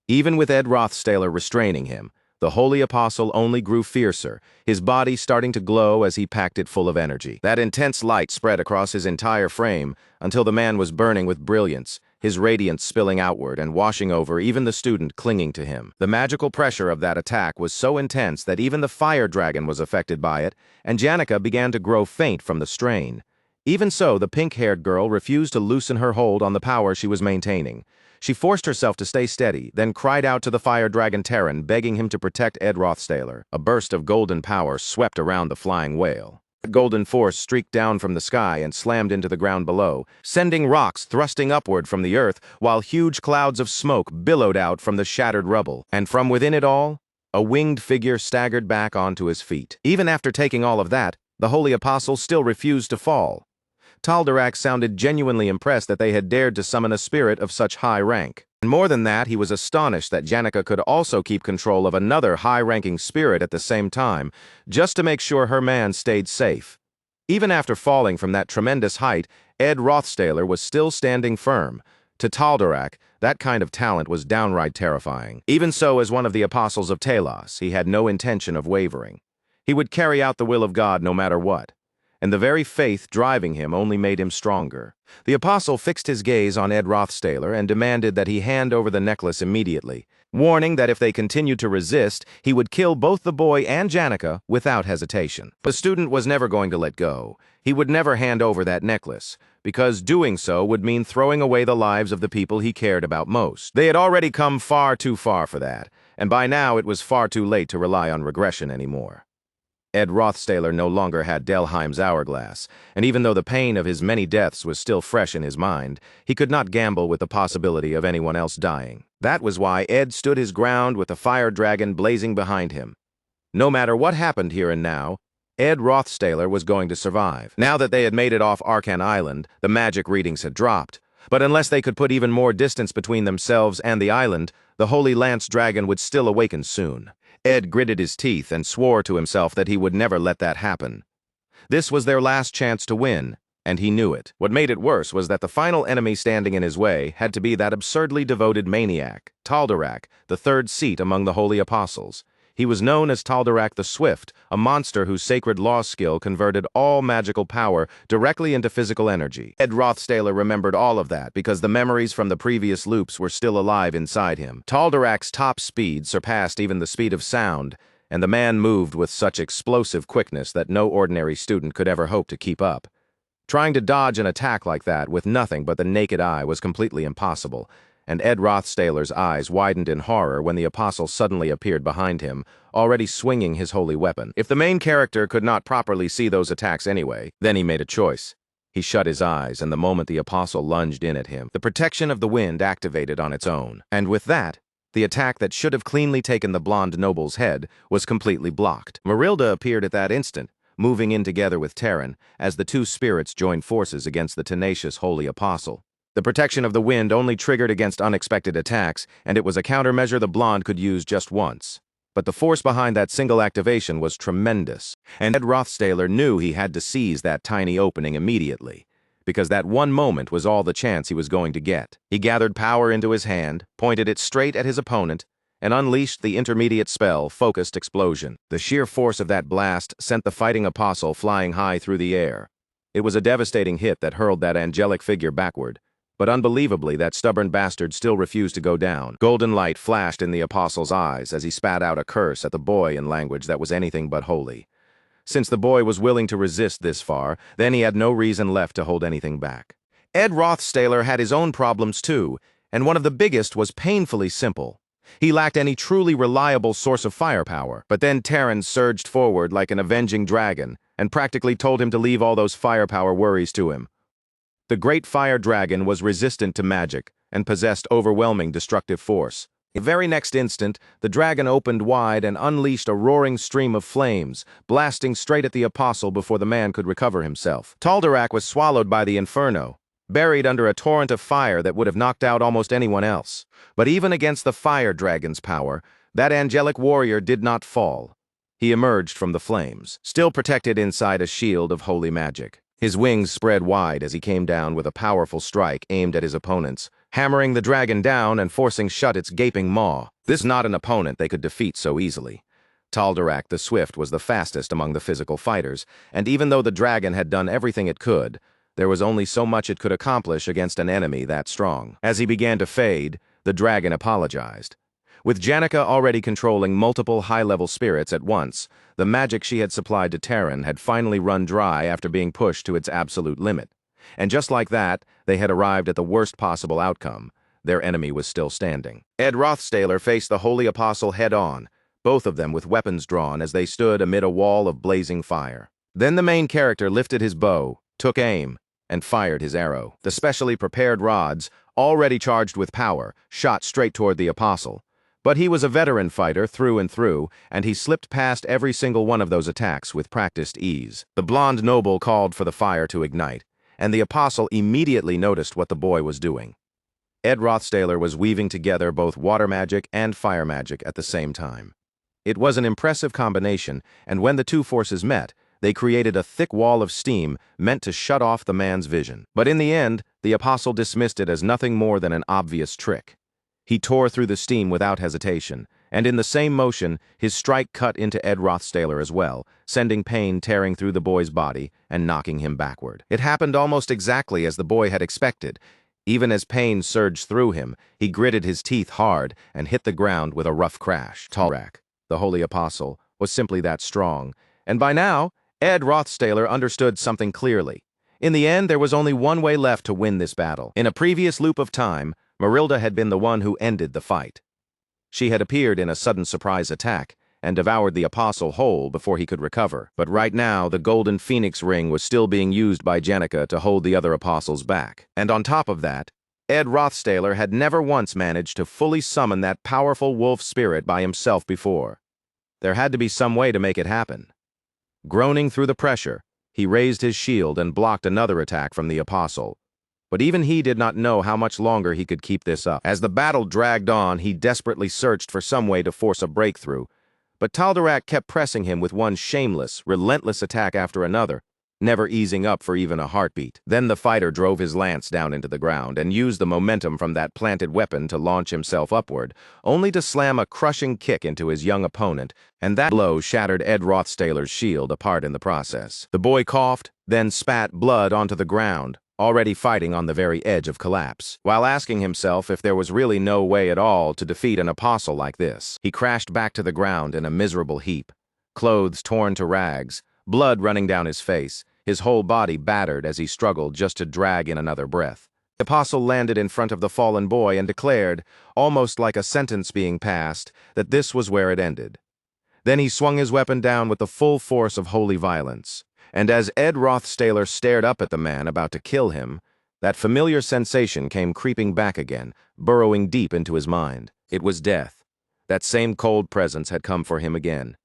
A: Even with Ed Rothstaler restraining him, the holy apostle only grew fiercer, his body starting to glow as he packed it full of energy. That intense light spread across his entire frame until the man was burning with brilliance, his radiance spilling outward and washing over even the student clinging to him. The magical pressure of that attack was so intense that even the fire dragon was affected by it, and Janica began to grow faint from the strain. Even so, the pink-haired girl refused to loosen her hold on the power she was maintaining. She forced herself to stay steady, then cried out to the fire dragon Terran, begging him to protect Ed Rothstaler. A burst of golden power swept around the flying whale. The golden force streaked down from the sky and slammed into the ground below, sending rocks thrusting upward from the earth, while huge clouds of smoke billowed out from the shattered rubble. And from within it all, a winged figure staggered back onto his feet. Even after taking all of that, the holy apostle still refused to fall. Taldarak sounded genuinely impressed that they had dared to summon a spirit of such high rank. And more than that, he was astonished that Janica could also keep control of another high-ranking spirit at the same time, just to make sure her man stayed safe. Even after falling from that tremendous height, Ed Rothstaler was still standing firm. To Taldarak, that kind of talent was downright terrifying. Even so, as one of the apostles of Talos, he had no intention of wavering. He would carry out the will of God no matter what. And the very faith driving him only made him stronger. The apostle fixed his gaze on Ed Rothstaler and demanded that he hand over the necklace immediately, warning that if they continued to resist, he would kill both the boy and Janica without hesitation. The student was never going to let go. He would never hand over that necklace, because doing so would mean throwing away the lives of the people he cared about most. They had already come far too far for that, and by now it was far too late to rely on regression anymore. Ed Rothstaler no longer had Delheim's hourglass, and even though the pain of his many deaths was still fresh in his mind, he could not gamble with the possibility of anyone else dying. That was why Ed stood his ground with the fire dragon blazing behind him. No matter what happened here and now, Ed Rothstaler was going to survive. Now that they had made it off Arkan Island, the magic readings had dropped. But unless they could put even more distance between themselves and the island, the Holy Lance Dragon would still awaken soon. Ed gritted his teeth and swore to himself that he would never let that happen. This was their last chance to win, and he knew it. What made it worse was that the final enemy standing in his way had to be that absurdly devoted maniac, Taldarak, the third seat among the Holy Apostles. He was known as Taldarak the Swift, a monster whose sacred law skill converted all magical power directly into physical energy. Ed Rothstaler remembered all of that because the memories from the previous loops were still alive inside him. Taldarak's top speed surpassed even the speed of sound, and the man moved with such explosive quickness that no ordinary student could ever hope to keep up. Trying to dodge an attack like that with nothing but the naked eye was completely impossible, and Ed Rothstaler's eyes widened in horror when the apostle suddenly appeared behind him, already swinging his holy weapon. If the main character could not properly see those attacks anyway, then he made a choice. He shut his eyes, and the moment the apostle lunged in at him, the protection of the wind activated on its own. And with that, the attack that should have cleanly taken the blonde noble's head was completely blocked. Marilda appeared at that instant, moving in together with Terran, as the two spirits joined forces against the tenacious holy apostle. The protection of the wind only triggered against unexpected attacks, and it was a countermeasure the blonde could use just once. But the force behind that single activation was tremendous, and Ed Rothstaler knew he had to seize that tiny opening immediately, because that one moment was all the chance he was going to get. He gathered power into his hand, pointed it straight at his opponent, and unleashed the intermediate spell, Focused Explosion. The sheer force of that blast sent the fighting apostle flying high through the air. It was a devastating hit that hurled that angelic figure backward. But unbelievably, that stubborn bastard still refused to go down. Golden light flashed in the apostle's eyes as he spat out a curse at the boy in language that was anything but holy. Since the boy was willing to resist this far, then he had no reason left to hold anything back. Ed Rothstaler had his own problems too, and one of the biggest was painfully simple. He lacked any truly reliable source of firepower. But then Terran surged forward like an avenging dragon and practically told him to leave all those firepower worries to him. The great fire dragon was resistant to magic and possessed overwhelming destructive force. The very next instant, the dragon opened wide and unleashed a roaring stream of flames, blasting straight at the apostle before the man could recover himself. Tal'Darak was swallowed by the inferno, buried under a torrent of fire that would have knocked out almost anyone else. But even against the fire dragon's power, that angelic warrior did not fall. He emerged from the flames, still protected inside a shield of holy magic. His wings spread wide as he came down with a powerful strike aimed at his opponents, hammering the dragon down and forcing shut its gaping maw. This not an opponent they could defeat so easily. Tal'Darak the Swift was the fastest among the physical fighters, and even though the dragon had done everything it could, there was only so much it could accomplish against an enemy that strong. As he began to fade, the dragon apologized. With Janica already controlling multiple high-level spirits at once, the magic she had supplied to Terran had finally run dry after being pushed to its absolute limit. And just like that, they had arrived at the worst possible outcome. Their enemy was still standing. Ed Rothstaler faced the Holy Apostle head-on, both of them with weapons drawn as they stood amid a wall of blazing fire. Then the main character lifted his bow, took aim, and fired his arrow. The specially prepared rods, already charged with power, shot straight toward the Apostle. But he was a veteran fighter through and through, and he slipped past every single one of those attacks with practiced ease. The blonde noble called for the fire to ignite, and the Apostle immediately noticed what the boy was doing. Ed Rothstaler was weaving together both water magic and fire magic at the same time. It was an impressive combination, and when the two forces met, they created a thick wall of steam meant to shut off the man's vision. But in the end, the Apostle dismissed it as nothing more than an obvious trick. He tore through the steam without hesitation, and in the same motion, his strike cut into Ed Rothstaler as well, sending pain tearing through the boy's body and knocking him backward. It happened almost exactly as the boy had expected. Even as pain surged through him, he gritted his teeth hard and hit the ground with a rough crash. Tal'Darak, the Holy Apostle, was simply that strong, and by now, Ed Rothstaler understood something clearly. In the end, there was only one way left to win this battle. In a previous loop of time, Marilda had been the one who ended the fight. She had appeared in a sudden surprise attack and devoured the Apostle whole before he could recover. But right now, the Golden Phoenix Ring was still being used by Janica to hold the other Apostles back. And on top of that, Ed Rothstaler had never once managed to fully summon that powerful wolf spirit by himself before. There had to be some way to make it happen. Groaning through the pressure, he raised his shield and blocked another attack from the Apostle. But even he did not know how much longer he could keep this up. As the battle dragged on, he desperately searched for some way to force a breakthrough. But Tal'Darak kept pressing him with one shameless, relentless attack after another, never easing up for even a heartbeat. Then the fighter drove his lance down into the ground and used the momentum from that planted weapon to launch himself upward, only to slam a crushing kick into his young opponent, and that blow shattered Ed Rothstaler's shield apart in the process. The boy coughed, then spat blood onto the ground, already fighting on the very edge of collapse. While asking himself if there was really no way at all to defeat an Apostle like this, he crashed back to the ground in a miserable heap, clothes torn to rags, blood running down his face, his whole body battered as he struggled just to drag in another breath. The Apostle landed in front of the fallen boy and declared, almost like a sentence being passed, that this was where it ended. Then he swung his weapon down with the full force of holy violence. And as Ed Rothstaler stared up at the man about to kill him, that familiar sensation came creeping back again, burrowing deep into his mind. It was death. That same cold presence had come for him again,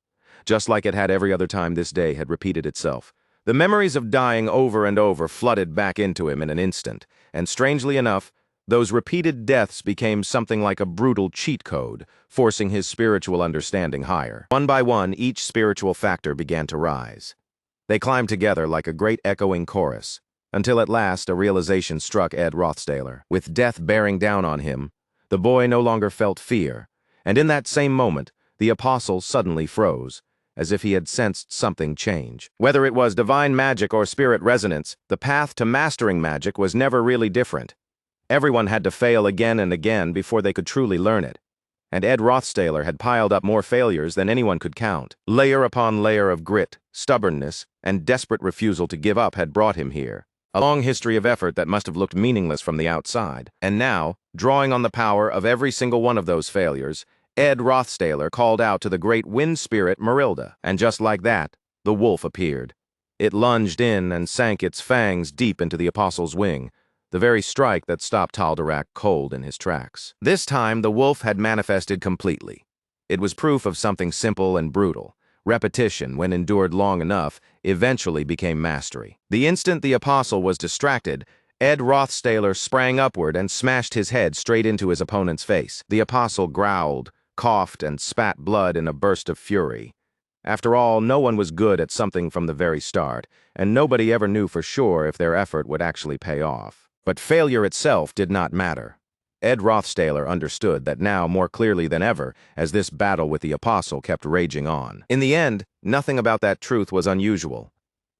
A: just like it had every other time this day had repeated itself. The memories of dying over and over flooded back into him in an instant, and strangely enough, those repeated deaths became something like a brutal cheat code, forcing his spiritual understanding higher. One by one, each spiritual factor began to rise. They climbed together like a great echoing chorus, until at last a realization struck Ed Rothstaler. With death bearing down on him, the boy no longer felt fear, and in that same moment, the Apostle suddenly froze, as if he had sensed something change. Whether it was divine magic or spirit resonance, the path to mastering magic was never really different. Everyone had to fail again and again before they could truly learn it. And Ed Rothstaler had piled up more failures than anyone could count. Layer upon layer of grit, stubbornness, and desperate refusal to give up had brought him here. A long history of effort that must have looked meaningless from the outside. And now, drawing on the power of every single one of those failures, Ed Rothstaler called out to the great wind spirit Marilda. And just like that, the wolf appeared. It lunged in and sank its fangs deep into the Apostle's wing. the very strike that stopped Tal'Darak cold in his tracks. This time, the wolf had manifested completely. It was proof of something simple and brutal. Repetition, when endured long enough, eventually became mastery. The instant the apostle was distracted, Ed Rothstaler sprang upward and smashed his head straight into his opponent's face. The apostle growled, coughed, and spat blood in a burst of fury. After all, no one was good at something from the very start, and nobody ever knew for sure if their effort would actually pay off. But failure itself did not matter. Ed Rothstaler understood that now more clearly than ever as this battle with the apostle kept raging on. In the end, nothing about that truth was unusual.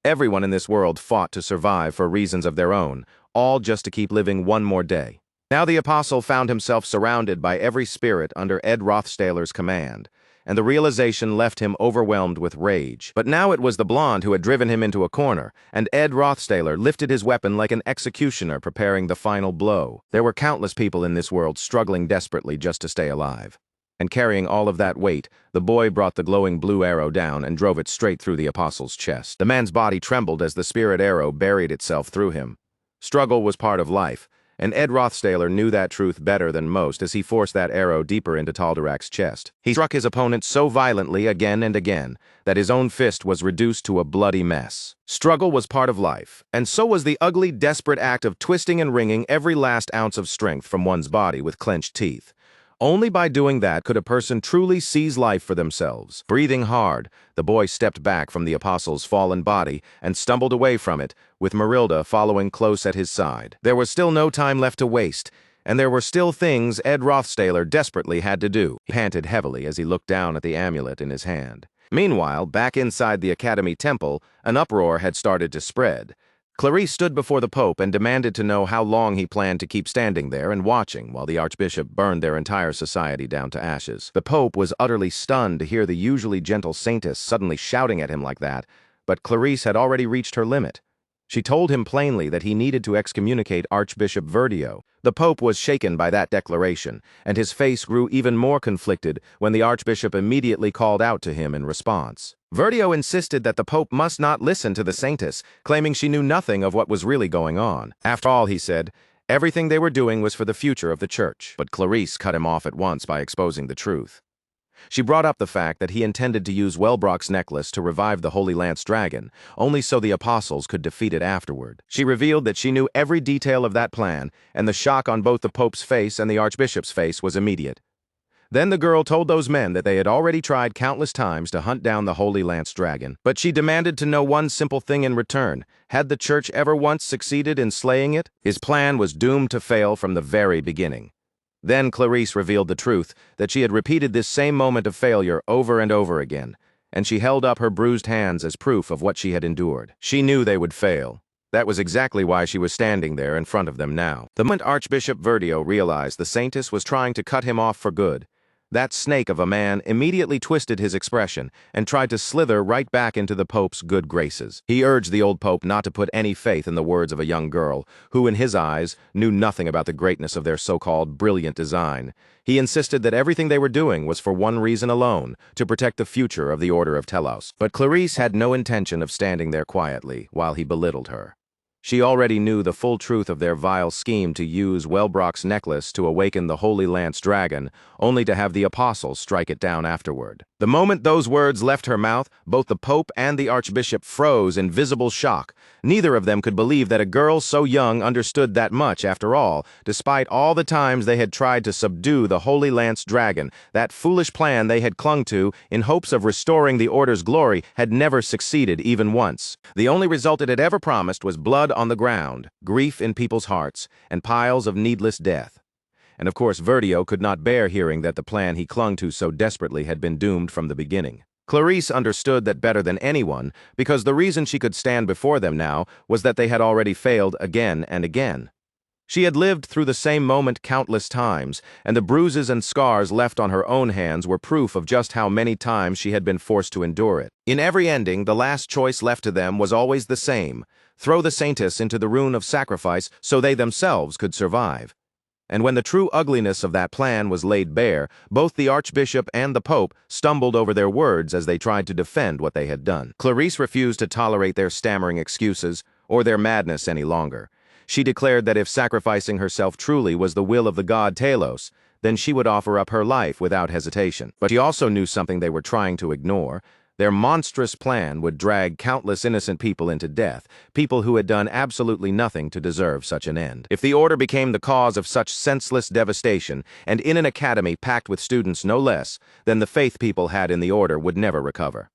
A: Everyone in this world fought to survive for reasons of their own, all just to keep living one more day. Now the apostle found himself surrounded by every spirit under Ed Rothstaler's command, and the realization left him overwhelmed with rage. But now it was the blonde who had driven him into a corner, and Ed Rothstaler lifted his weapon like an executioner preparing the final blow. There were countless people in this world struggling desperately just to stay alive. And carrying all of that weight, the boy brought the glowing blue arrow down and drove it straight through the apostle's chest. The man's body trembled as the spirit arrow buried itself through him. Struggle was part of life, and Ed Rothstaler knew that truth better than most as he forced that arrow deeper into Tal'Darak's chest. He struck his opponent so violently again and again that his own fist was reduced to a bloody mess. Struggle was part of life, and so was the ugly, desperate act of twisting and wringing every last ounce of strength from one's body with clenched teeth. Only by doing that could a person truly seize life for themselves. Breathing hard, the boy stepped back from the apostle's fallen body and stumbled away from it, with Marilda following close at his side. There was still no time left to waste, and there were still things Ed Rothstaler desperately had to do. He panted heavily as he looked down at the amulet in his hand. Meanwhile, back inside the Academy Temple, an uproar had started to spread. Clarice stood before the Pope and demanded to know how long he planned to keep standing there and watching while the Archbishop burned their entire society down to ashes. The Pope was utterly stunned to hear the usually gentle saintess suddenly shouting at him like that, but Clarice had already reached her limit. She told him plainly that he needed to excommunicate Archbishop Verdio. The Pope was shaken by that declaration, and his face grew even more conflicted when the Archbishop immediately called out to him in response. Verdio insisted that the Pope must not listen to the saintess, claiming she knew nothing of what was really going on. After all, he said, everything they were doing was for the future of the Church. But Clarice cut him off at once by exposing the truth. She brought up the fact that he intended to use Wellbrock's necklace to revive the Holy Lance Dragon, only so the apostles could defeat it afterward. She revealed that she knew every detail of that plan, and the shock on both the Pope's face and the Archbishop's face was immediate. Then the girl told those men that they had already tried countless times to hunt down the Holy Lance Dragon, but she demanded to know one simple thing in return. Had the Church ever once succeeded in slaying it? His plan was doomed to fail from the very beginning. Then Clarice revealed the truth, that she had repeated this same moment of failure over and over again, and she held up her bruised hands as proof of what she had endured. She knew they would fail. That was exactly why she was standing there in front of them now. The moment Archbishop Verdio realized the saintess was trying to cut him off for good, that snake of a man immediately twisted his expression and tried to slither right back into the Pope's good graces. He urged the old Pope not to put any faith in the words of a young girl, who in his eyes knew nothing about the greatness of their so-called brilliant design. He insisted that everything they were doing was for one reason alone, to protect the future of the Order of Telos. But Clarice had no intention of standing there quietly while he belittled her. She already knew the full truth of their vile scheme to use Wellbrock's necklace to awaken the Holy Lance Dragon, only to have the apostles strike it down afterward. The moment those words left her mouth, both the Pope and the Archbishop froze in visible shock. Neither of them could believe that a girl so young understood that much after all, despite all the times they had tried to subdue the Holy Lance Dragon. That foolish plan they had clung to in hopes of restoring the Order's glory had never succeeded even once. The only result it had ever promised was blood on the ground, grief in people's hearts, and piles of needless death. And of course Verdio could not bear hearing that the plan he clung to so desperately had been doomed from the beginning. Clarice understood that better than anyone, because the reason she could stand before them now was that they had already failed again and again. She had lived through the same moment countless times, and the bruises and scars left on her own hands were proof of just how many times she had been forced to endure it. In every ending, the last choice left to them was always the same: throw the saintess into the rune of sacrifice so they themselves could survive. And when the true ugliness of that plan was laid bare, both the Archbishop and the Pope stumbled over their words as they tried to defend what they had done. Clarice refused to tolerate their stammering excuses or their madness any longer. She declared that if sacrificing herself truly was the will of the god Talos, then she would offer up her life without hesitation. But she also knew something they were trying to ignore. Their monstrous plan would drag countless innocent people into death, people who had done absolutely nothing to deserve such an end. If the Order became the cause of such senseless devastation, and in an academy packed with students no less, then the faith people had in the Order would never recover.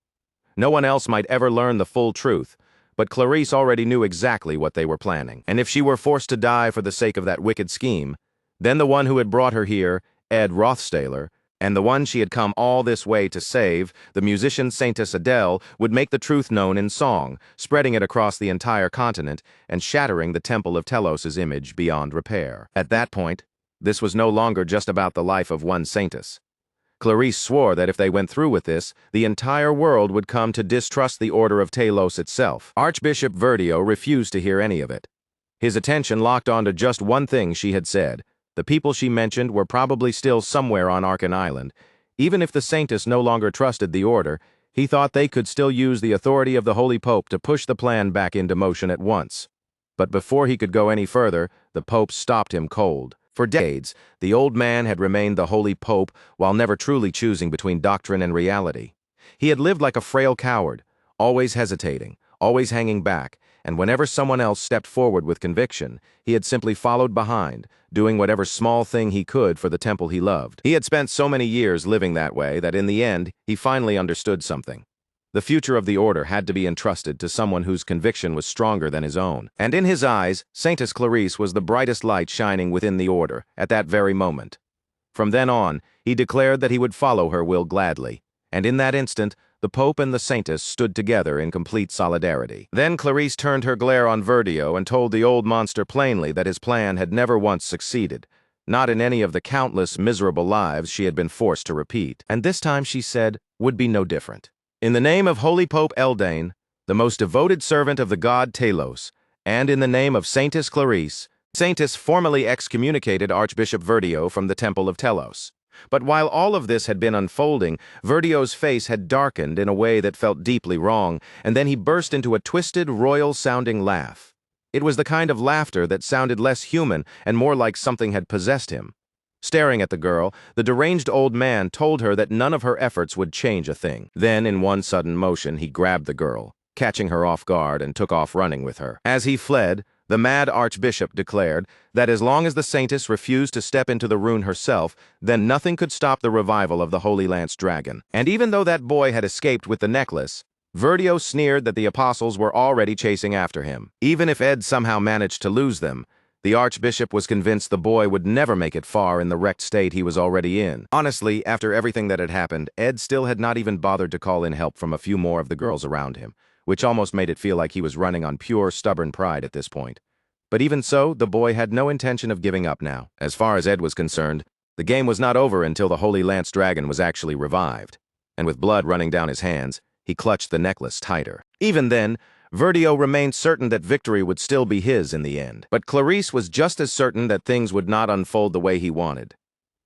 A: No one else might ever learn the full truth, but Clarice already knew exactly what they were planning. And if she were forced to die for the sake of that wicked scheme, then the one who had brought her here, Ed Rothstaler, and the one she had come all this way to save, the musician Saintess Adele, would make the truth known in song, spreading it across the entire continent and shattering the Temple of Telos's image beyond repair. At that point, this was no longer just about the life of one Saintess. Clarice swore that if they went through with this, the entire world would come to distrust the Order of Talos itself. Archbishop Verdio refused to hear any of it. His attention locked onto just one thing she had said. The people she mentioned were probably still somewhere on Arkan Island. Even if the Saintess no longer trusted the Order, he thought they could still use the authority of the Holy Pope to push the plan back into motion at once. But before he could go any further, the Pope stopped him cold. For decades, the old man had remained the Holy Pope while never truly choosing between doctrine and reality. He had lived like a frail coward, always hesitating, always hanging back, and whenever someone else stepped forward with conviction, he had simply followed behind, doing whatever small thing he could for the temple he loved. He had spent so many years living that way that in the end, he finally understood something. The future of the Order had to be entrusted to someone whose conviction was stronger than his own. And in his eyes, Saintess Clarice was the brightest light shining within the Order at that very moment. From then on, he declared that he would follow her will gladly. And in that instant, the Pope and the Saintess stood together in complete solidarity. Then Clarice turned her glare on Verdio and told the old monster plainly that his plan had never once succeeded, not in any of the countless miserable lives she had been forced to repeat. And this time, she said, would be no different. In the name of Holy Pope Eldane, the most devoted servant of the god Talos, and in the name of Saintess Clarice, Saintess formally excommunicated Archbishop Verdio from the Temple of Telos. But while all of this had been unfolding, Verdio's face had darkened in a way that felt deeply wrong, and then he burst into a twisted, royal-sounding laugh. It was the kind of laughter that sounded less human and more like something had possessed him. Staring at the girl, the deranged old man told her that none of her efforts would change a thing. Then, in one sudden motion, he grabbed the girl, catching her off guard, and took off running with her. As he fled, the mad archbishop declared that as long as the Saintess refused to step into the rune herself, then nothing could stop the revival of the Holy Lance Dragon. And even though that boy had escaped with the necklace, Verdio sneered that the apostles were already chasing after him. Even if Ed somehow managed to lose them, the archbishop was convinced the boy would never make it far in the wrecked state he was already in. Honestly, after everything that had happened, Ed still had not even bothered to call in help from a few more of the girls around him, which almost made it feel like he was running on pure, stubborn pride at this point. But even so, the boy had no intention of giving up now. As far as Ed was concerned, the game was not over until the Holy Lance Dragon was actually revived. And with blood running down his hands, he clutched the necklace tighter. Even then, Verdio remained certain that victory would still be his in the end. But Clarice was just as certain that things would not unfold the way he wanted.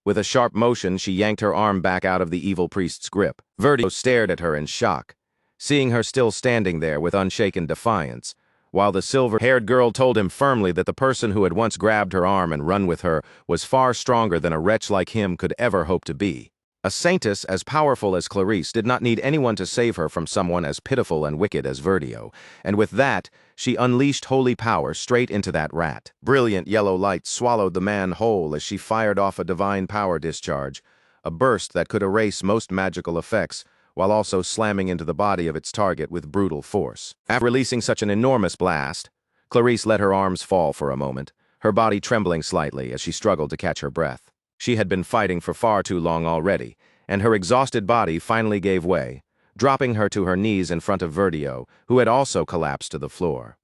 A: With a sharp motion, she yanked her arm back out of the evil priest's grip. Verdio stared at her in shock, seeing her still standing there with unshaken defiance, while the silver-haired girl told him firmly that the person who had once grabbed her arm and run with her was far stronger than a wretch like him could ever hope to be. A saintess as powerful as Clarice did not need anyone to save her from someone as pitiful and wicked as Verdio, and with that, she unleashed holy power straight into that rat. Brilliant yellow light swallowed the man whole as she fired off a divine power discharge, a burst that could erase most magical effects, while also slamming into the body of its target with brutal force. After releasing such an enormous blast, Clarice let her arms fall for a moment, her body trembling slightly as she struggled to catch her breath. She had been fighting for far too long already, and her exhausted body finally gave way, dropping her to her knees in front of Verdio, who had also collapsed to the floor.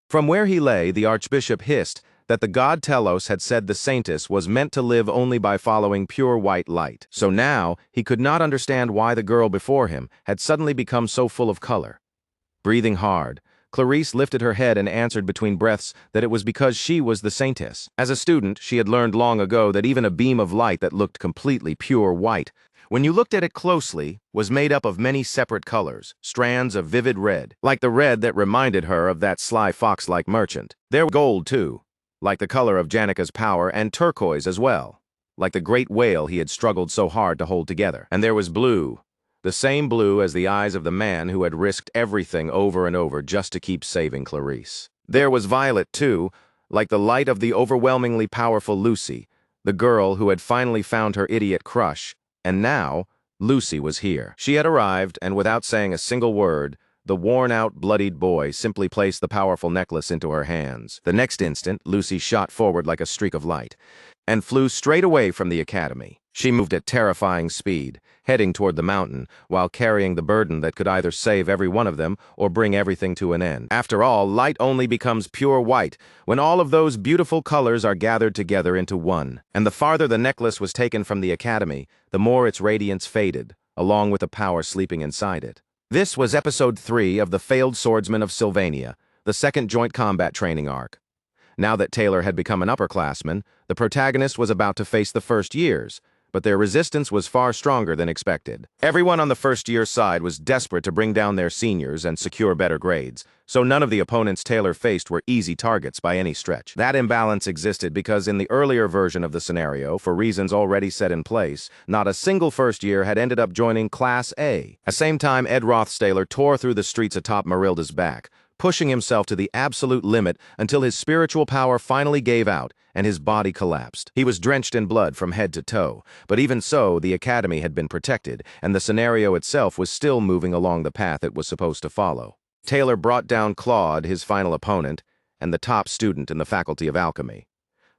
A: From where he lay, the archbishop hissed that the god Telos had said the saintess was meant to live only by following pure white light. So now, he could not understand why the girl before him had suddenly become so full of color. Breathing hard, Clarice lifted her head and answered between breaths that it was because she was the saintess. As a student, she had learned long ago that even a beam of light that looked completely pure white when you looked at it closely, was made up of many separate colors, strands of vivid red, like the red that reminded her of that sly fox-like merchant. There was gold, too, like the color of Janika's power, and turquoise as well, like the great whale he had struggled so hard to hold together. And there was blue, the same blue as the eyes of the man who had risked everything over and over just to keep saving Clarice. There was violet, too, like the light of the overwhelmingly powerful Lucy, the girl who had finally found her idiot crush, and now Lucy was here. She had arrived, and without saying a single word, the worn-out, bloodied boy simply placed the powerful necklace into her hands. The next instant, Lucy shot forward like a streak of light and flew straight away from the academy. She moved at terrifying speed, heading toward the mountain, while carrying the burden that could either save every one of them or bring everything to an end. After all, light only becomes pure white when all of those beautiful colors are gathered together into one. And the farther the necklace was taken from the academy, the more its radiance faded, along with the power sleeping inside it. This was episode 3 of The Failed Swordsman of Sylvania, the second joint combat training arc. Now that Taylor had become an upperclassman, the protagonist was about to face the first years, but their resistance was far stronger than expected. Everyone on the first-year side was desperate to bring down their seniors and secure better grades, so none of the opponents Taylor faced were easy targets by any stretch. That imbalance existed because in the earlier version of the scenario, for reasons already set in place, not a single first year had ended up joining Class A. At the same time, Ed Rothstaler tore through the streets atop Marilda's back, pushing himself to the absolute limit until his spiritual power finally gave out and his body collapsed. He was drenched in blood from head to toe, but even so, the academy had been protected, and the scenario itself was still moving along the path it was supposed to follow. Taylor brought down Claude, his final opponent, and the top student in the Faculty of Alchemy.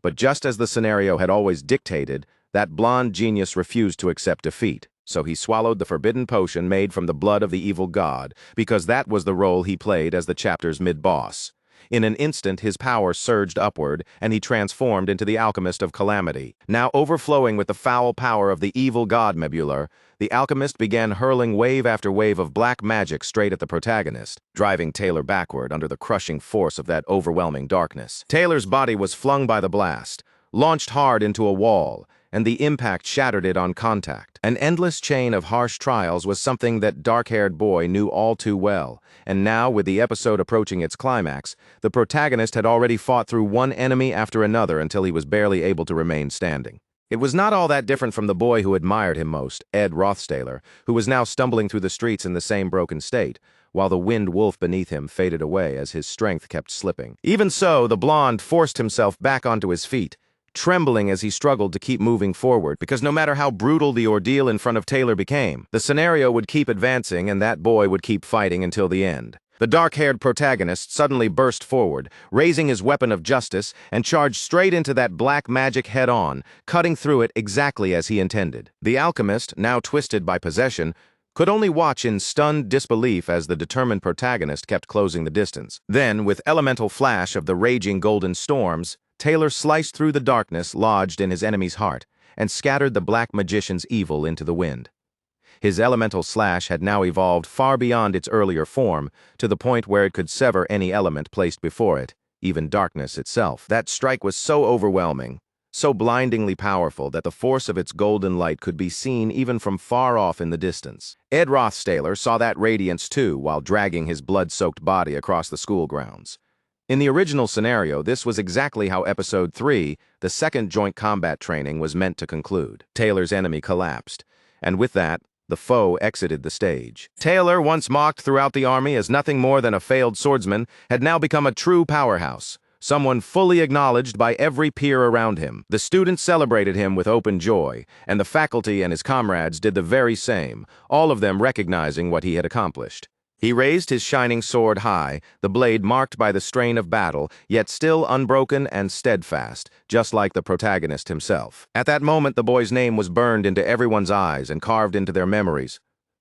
A: But just as the scenario had always dictated, that blonde genius refused to accept defeat. So he swallowed the forbidden potion made from the blood of the evil god, because that was the role he played as the chapter's mid-boss. In an instant, his power surged upward, and he transformed into the Alchemist of Calamity. Now overflowing with the foul power of the evil god Mebulur, the alchemist began hurling wave after wave of black magic straight at the protagonist, driving Taylor backward under the crushing force of that overwhelming darkness. Taylor's body was flung by the blast, launched hard into a wall, and the impact shattered it on contact. An endless chain of harsh trials was something that dark-haired boy knew all too well, and now, with the episode approaching its climax, the protagonist had already fought through one enemy after another until he was barely able to remain standing. It was not all that different from the boy who admired him most, Ed Rothstaler, who was now stumbling through the streets in the same broken state, while the wind wolf beneath him faded away as his strength kept slipping. Even so, the blonde forced himself back onto his feet, trembling as he struggled to keep moving forward, because no matter how brutal the ordeal in front of Taylor became, the scenario would keep advancing and that boy would keep fighting until the end. The dark-haired protagonist suddenly burst forward, raising his weapon of justice, and charged straight into that black magic head-on, cutting through it exactly as he intended. The alchemist, now twisted by possession, could only watch in stunned disbelief as the determined protagonist kept closing the distance. Then, with elemental flash of the raging golden storms, Taylor sliced through the darkness lodged in his enemy's heart and scattered the black magician's evil into the wind. His elemental slash had now evolved far beyond its earlier form, to the point where it could sever any element placed before it, even darkness itself. That strike was so overwhelming, so blindingly powerful that the force of its golden light could be seen even from far off in the distance. Ed Rothstaler saw that radiance too while dragging his blood-soaked body across the school grounds. In the original scenario, this was exactly how Episode 3, the second joint combat training, was meant to conclude. Taylor's enemy collapsed, and with that, the foe exited the stage. Taylor, once mocked throughout the army as nothing more than a failed swordsman, had now become a true powerhouse, someone fully acknowledged by every peer around him. The students celebrated him with open joy, and the faculty and his comrades did the very same, all of them recognizing what he had accomplished. He raised his shining sword high, the blade marked by the strain of battle, yet still unbroken and steadfast, just like the protagonist himself. At that moment, the boy's name was burned into everyone's eyes and carved into their memories.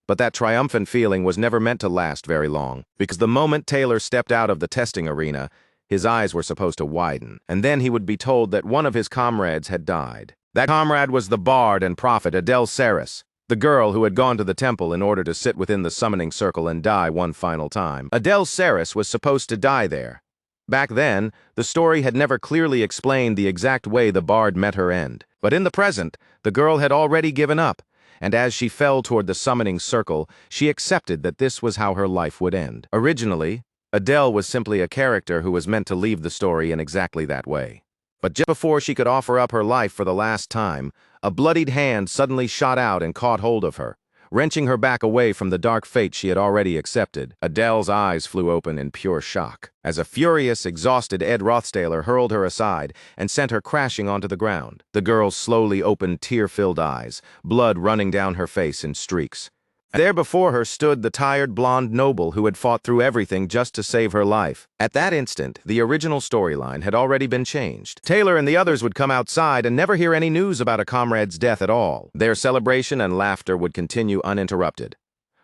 A: But that triumphant feeling was never meant to last very long, because the moment Taylor stepped out of the testing arena, his eyes were supposed to widen, and then he would be told that one of his comrades had died. That comrade was the bard and prophet Adele Saris, the girl who had gone to the temple in order to sit within the summoning circle and die one final time. Adele Saris was supposed to die there. Back then, the story had never clearly explained the exact way the bard met her end. But in the present, the girl had already given up, and as she fell toward the summoning circle, she accepted that this was how her life would end. Originally, Adele was simply a character who was meant to leave the story in exactly that way. But just before she could offer up her life for the last time, a bloodied hand suddenly shot out and caught hold of her, wrenching her back away from the dark fate she had already accepted. Adele's eyes flew open in pure shock, as a furious, exhausted Ed Rothstaler hurled her aside and sent her crashing onto the ground. The girl slowly opened tear-filled eyes, blood running down her face in streaks. There before her stood the tired blonde noble who had fought through everything just to save her life. At that instant, the original storyline had already been changed. Taylor and the others would come outside and never hear any news about a comrade's death at all. Their celebration and laughter would continue uninterrupted.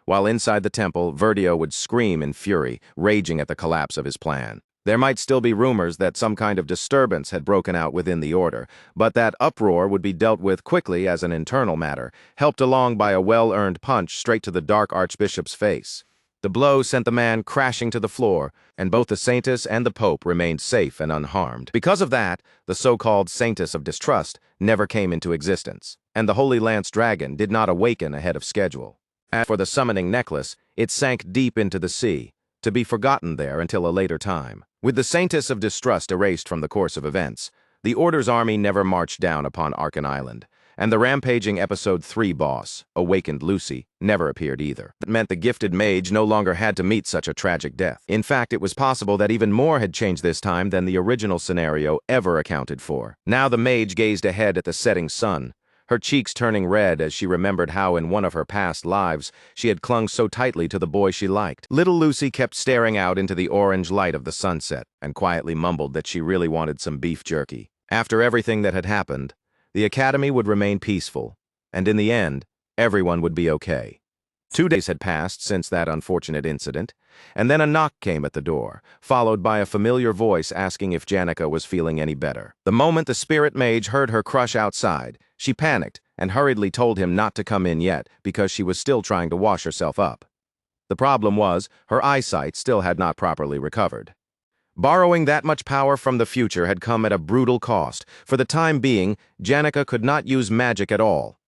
A: While inside the temple, Verdio would scream in fury, raging at the collapse of his plan. There might still be rumors that some kind of disturbance had broken out within the order, but that uproar would be dealt with quickly as an internal matter, helped along by a well-earned punch straight to the dark archbishop's face. The blow sent the man crashing to the floor, and both the Saintess and the Pope remained safe and unharmed. Because of that, the so-called Saintess of Distrust never came into existence, and the Holy Lance Dragon did not awaken ahead of schedule. As for the summoning necklace, it sank deep into the sea, to be forgotten there until a later time. With the Saintess of Distrust erased from the course of events, the Order's army never marched down upon Arkan Island, and the rampaging Episode 3 boss, Awakened Lucy, never appeared either. It meant the gifted mage no longer had to meet such a tragic death. In fact, it was possible that even more had changed this time than the original scenario ever accounted for. Now the mage gazed ahead at the setting sun, her cheeks turning red as she remembered how in one of her past lives she had clung so tightly to the boy she liked. Little Lucy kept staring out into the orange light of the sunset and quietly mumbled that she really wanted some beef jerky. After everything that had happened, the academy would remain peaceful, and in the end, everyone would be okay. 2 days had passed since that unfortunate incident, and then a knock came at the door, followed by a familiar voice asking if Janica was feeling any better. The moment the spirit mage heard her crush outside, she panicked and hurriedly told him not to come in yet because she was still trying to wash herself up. The problem was, her eyesight still had not properly recovered. Borrowing that much power from the future had come at a brutal cost. For the time being, Janica could not use magic at all.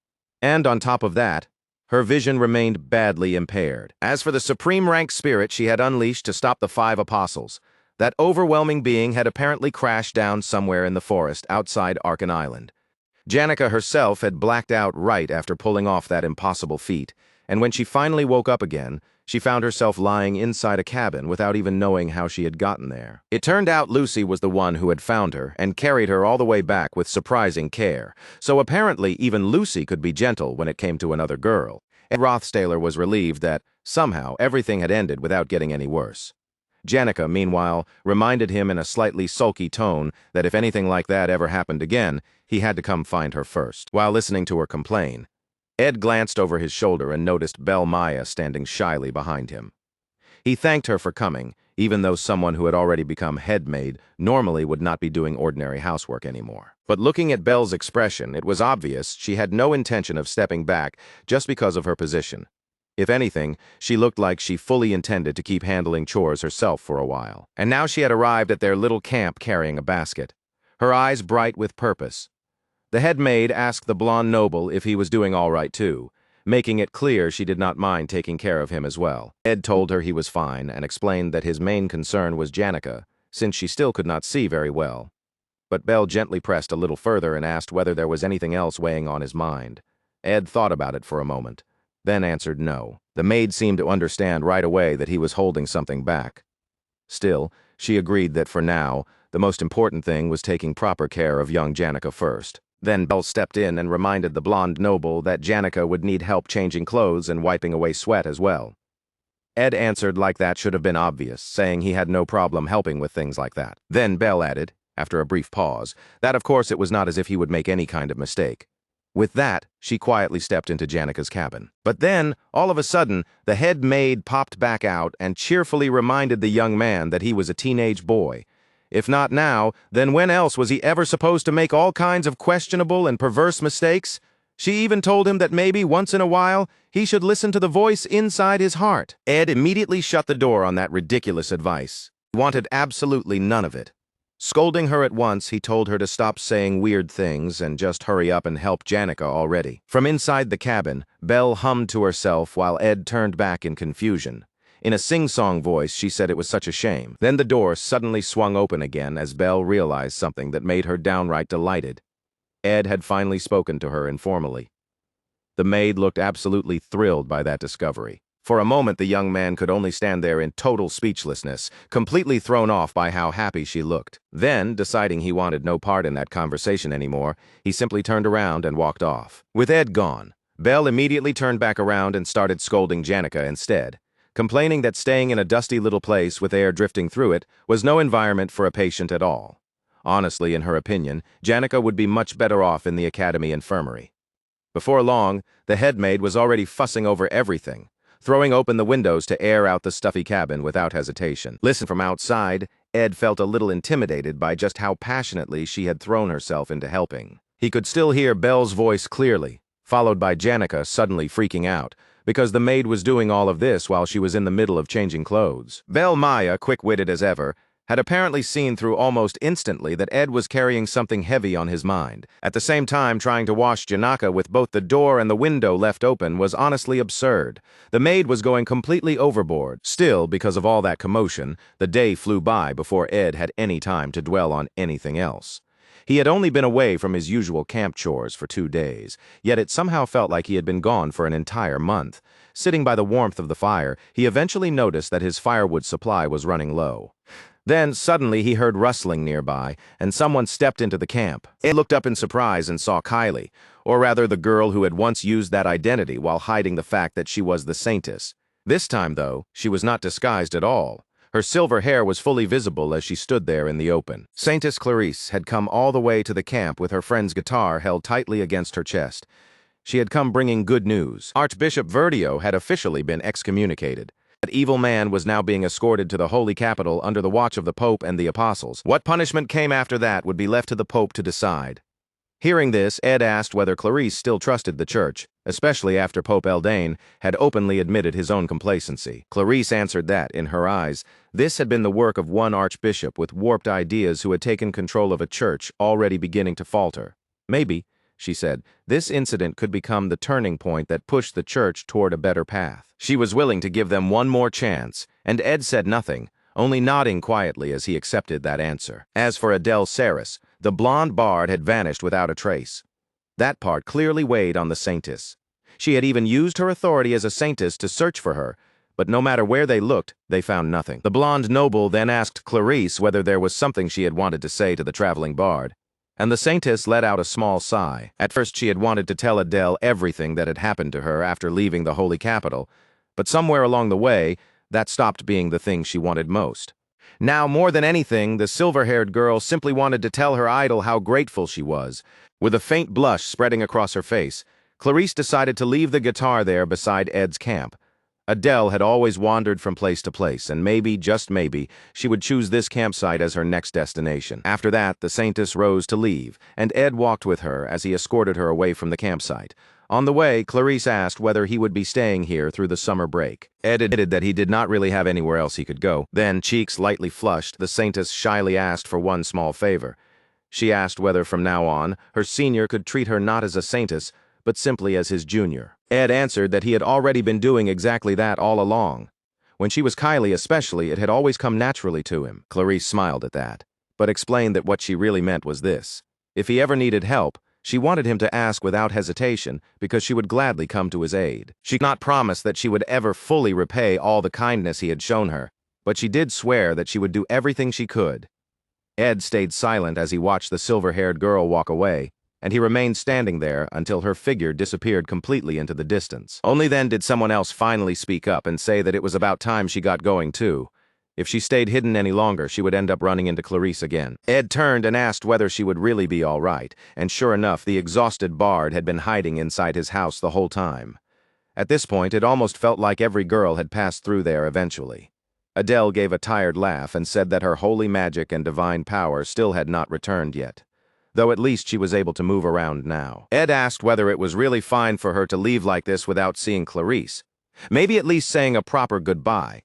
A: And on top of that, her vision remained badly impaired. As for the supreme rank spirit she had unleashed to stop the 5 apostles, that overwhelming being had apparently crashed down somewhere in the forest outside Arkan Island. Janica herself had blacked out right after pulling off that impossible feat, and when she finally woke up again, she found herself lying inside a cabin without even knowing how she had gotten there. It turned out Lucy was the one who had found her and carried her all the way back with surprising care, so apparently even Lucy could be gentle when it came to another girl. And Rothstaler was relieved that, somehow, everything had ended without getting any worse. Janica, meanwhile, reminded him in a slightly sulky tone that if anything like that ever happened again, he had to come find her first. While listening to her complain, Ed glanced over his shoulder and noticed Belle Maya standing shyly behind him. He thanked her for coming, even though someone who had already become head maid normally would not be doing ordinary housework anymore. But looking at Belle's expression, it was obvious she had no intention of stepping back just because of her position. If anything, she looked like she fully intended to keep handling chores herself for a while. And now she had arrived at their little camp carrying a basket, her eyes bright with purpose. The head maid asked the blonde noble if he was doing all right too, making it clear she did not mind taking care of him as well. Ed told her he was fine and explained that his main concern was Janica, since she still could not see very well. But Belle gently pressed a little further and asked whether there was anything else weighing on his mind. Ed thought about it for a moment, then answered no. The maid seemed to understand right away that he was holding something back. Still, she agreed that for now, the most important thing was taking proper care of young Janica first. Then Belle stepped in and reminded the blonde noble that Janica would need help changing clothes and wiping away sweat as well. Ed answered like that should have been obvious, saying he had no problem helping with things like that. Then Belle added, after a brief pause, that of course it was not as if he would make any kind of mistake. With that, she quietly stepped into Janica's cabin. But then, all of a sudden, the head maid popped back out and cheerfully reminded the young man that he was a teenage boy. If not now, then when else was he ever supposed to make all kinds of questionable and perverse mistakes? She even told him that maybe, once in a while, he should listen to the voice inside his heart. Ed immediately shut the door on that ridiculous advice. He wanted absolutely none of it. Scolding her at once, he told her to stop saying weird things and just hurry up and help Janica already. From inside the cabin, Belle hummed to herself while Ed turned back in confusion. In a sing-song voice, she said it was such a shame. Then the door suddenly swung open again as Belle realized something that made her downright delighted. Ed had finally spoken to her informally. The maid looked absolutely thrilled by that discovery. For a moment, the young man could only stand there in total speechlessness, completely thrown off by how happy she looked. Then, deciding he wanted no part in that conversation anymore, he simply turned around and walked off. With Ed gone, Belle immediately turned back around and started scolding Janica instead, complaining that staying in a dusty little place with air drifting through it was no environment for a patient at all. Honestly, in her opinion, Janica would be much better off in the academy infirmary. Before long, the head maid was already fussing over everything, throwing open the windows to air out the stuffy cabin without hesitation. Listen, from outside, Ed felt a little intimidated by just how passionately she had thrown herself into helping. He could still hear Belle's voice clearly, followed by Janica suddenly freaking out, because the maid was doing all of this while she was in the middle of changing clothes. Belle Maya, quick-witted as ever, had apparently seen through almost instantly that Ed was carrying something heavy on his mind. At the same time, trying to wash Janica with both the door and the window left open was honestly absurd. The maid was going completely overboard. Still, because of all that commotion, the day flew by before Ed had any time to dwell on anything else. He had only been away from his usual camp chores for 2 days, yet it somehow felt like he had been gone for an entire month. Sitting by the warmth of the fire, he eventually noticed that his firewood supply was running low. Then, suddenly, he heard rustling nearby, and someone stepped into the camp. Ed looked up in surprise and saw Kylie, or rather the girl who had once used that identity while hiding the fact that she was the Saintess. This time, though, she was not disguised at all. Her silver hair was fully visible as she stood there in the open. Saintess Clarice had come all the way to the camp with her friend's guitar held tightly against her chest. She had come bringing good news. Archbishop Verdio had officially been excommunicated. That evil man was now being escorted to the Holy Capital under the watch of the Pope and the Apostles. What punishment came after that would be left to the Pope to decide. Hearing this, Ed asked whether Clarice still trusted the church, especially after Pope Eldane had openly admitted his own complacency. Clarice answered that, in her eyes, this had been the work of one archbishop with warped ideas who had taken control of a church already beginning to falter. Maybe, she said, this incident could become the turning point that pushed the church toward a better path. She was willing to give them one more chance, and Ed said nothing, only nodding quietly as he accepted that answer. As for Adele Saris, the blonde bard had vanished without a trace. That part clearly weighed on the Saintess. She had even used her authority as a Saintess to search for her, but no matter where they looked, they found nothing. The blonde noble then asked Clarice whether there was something she had wanted to say to the traveling bard, and the Saintess let out a small sigh. At first she had wanted to tell Adele everything that had happened to her after leaving the Holy Capital, but somewhere along the way, that stopped being the thing she wanted most. Now, more than anything, the silver-haired girl simply wanted to tell her idol how grateful she was. With a faint blush spreading across her face, Clarice decided to leave the guitar there beside Ed's camp. Adele had always wandered from place to place, and maybe, just maybe, she would choose this campsite as her next destination. After that, the Saintess rose to leave, and Ed walked with her as he escorted her away from the campsite. On the way, Clarice asked whether he would be staying here through the summer break. Ed admitted that he did not really have anywhere else he could go. Then, cheeks lightly flushed, the Saintess shyly asked for one small favor. She asked whether from now on, her senior could treat her not as a Saintess, but simply as his junior. Ed answered that he had already been doing exactly that all along. When she was Kylie especially, it had always come naturally to him. Clarice smiled at that, but explained that what she really meant was this. If he ever needed help, she wanted him to ask without hesitation because she would gladly come to his aid. She could not promise that she would ever fully repay all the kindness he had shown her, but she did swear that she would do everything she could. Ed stayed silent as he watched the silver-haired girl walk away, and he remained standing there until her figure disappeared completely into the distance. Only then did someone else finally speak up and say that it was about time she got going too. If she stayed hidden any longer, she would end up running into Clarice again. Ed turned and asked whether she would really be all right, and sure enough, the exhausted bard had been hiding inside his house the whole time. At this point, it almost felt like every girl had passed through there eventually. Adele gave a tired laugh and said that her holy magic and divine power still had not returned yet, though at least she was able to move around now. Ed asked whether it was really fine for her to leave like this without seeing Clarice, maybe at least saying a proper goodbye.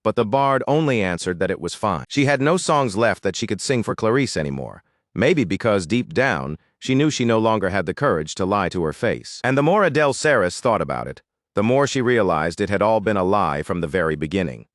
A: but the bard only answered that it was fine. She had no songs left that she could sing for Clarice anymore. Maybe because, deep down, she knew she no longer had the courage to lie to her face. And the more Adele Saris thought about it, the more she realized it had all been a lie from the very beginning.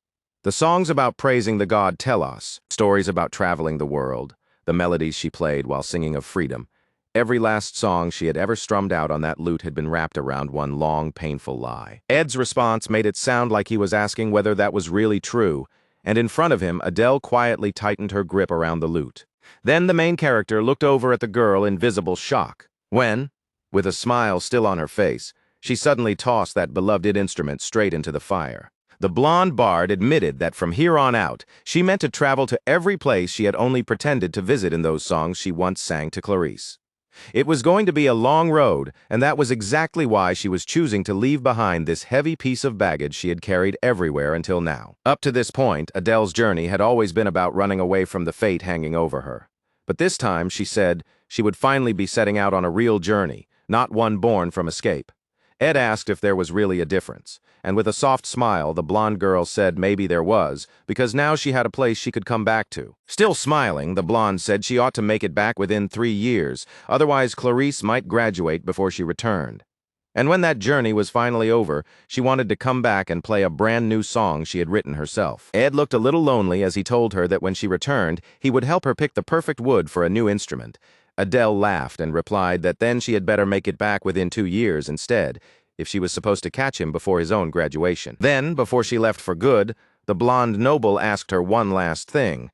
A: The songs about praising the god Telos, stories about traveling the world, the melodies she played while singing of freedom, every last song she had ever strummed out on that lute had been wrapped around one long, painful lie. Ed's response made it sound like he was asking whether that was really true, and in front of him, Adele quietly tightened her grip around the lute. Then the main character looked over at the girl in visible shock, when, with a smile still on her face, she suddenly tossed that beloved instrument straight into the fire. The blonde bard admitted that from here on out, she meant to travel to every place she had only pretended to visit in those songs she once sang to Clarice. It was going to be a long road, and that was exactly why she was choosing to leave behind this heavy piece of baggage she had carried everywhere until now. Up to this point, Adele's journey had always been about running away from the fate hanging over her. But this time, she said, she would finally be setting out on a real journey, not one born from escape. Ed asked if there was really a difference, and with a soft smile, the blonde girl said maybe there was, because now she had a place she could come back to. Still smiling, the blonde said she ought to make it back within 3 years, otherwise Clarice might graduate before she returned. And when that journey was finally over, she wanted to come back and play a brand new song she had written herself. Ed looked a little lonely as he told her that when she returned, he would help her pick the perfect wood for a new instrument. Adele laughed and replied that then she had better make it back within 2 years instead, if she was supposed to catch him before his own graduation. Then, before she left for good, the blonde noble asked her one last thing.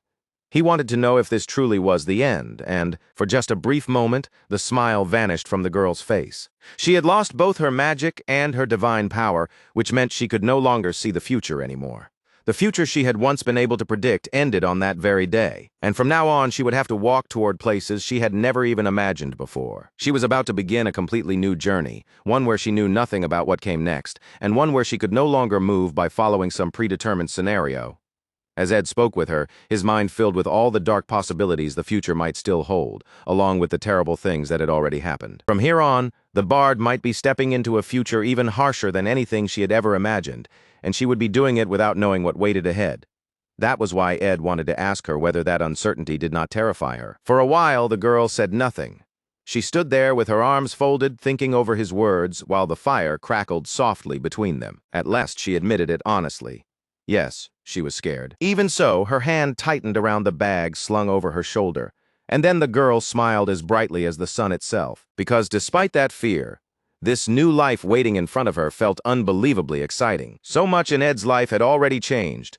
A: He wanted to know if this truly was the end, and, for just a brief moment, the smile vanished from the girl's face. She had lost both her magic and her divine power, which meant she could no longer see the future anymore. The future she had once been able to predict ended on that very day, and from now on she would have to walk toward places she had never even imagined before. She was about to begin a completely new journey, one where she knew nothing about what came next, and one where she could no longer move by following some predetermined scenario. As Ed spoke with her, his mind filled with all the dark possibilities the future might still hold, along with the terrible things that had already happened. From here on, the bard might be stepping into a future even harsher than anything she had ever imagined, and she would be doing it without knowing what waited ahead. That was why Ed wanted to ask her whether that uncertainty did not terrify her. For a while, the girl said nothing. She stood there with her arms folded, thinking over his words, while the fire crackled softly between them. At last, she admitted it honestly. Yes, she was scared. Even so, her hand tightened around the bag slung over her shoulder, and then the girl smiled as brightly as the sun itself, because despite that fear, this new life waiting in front of her felt unbelievably exciting. So much in Ed's life had already changed.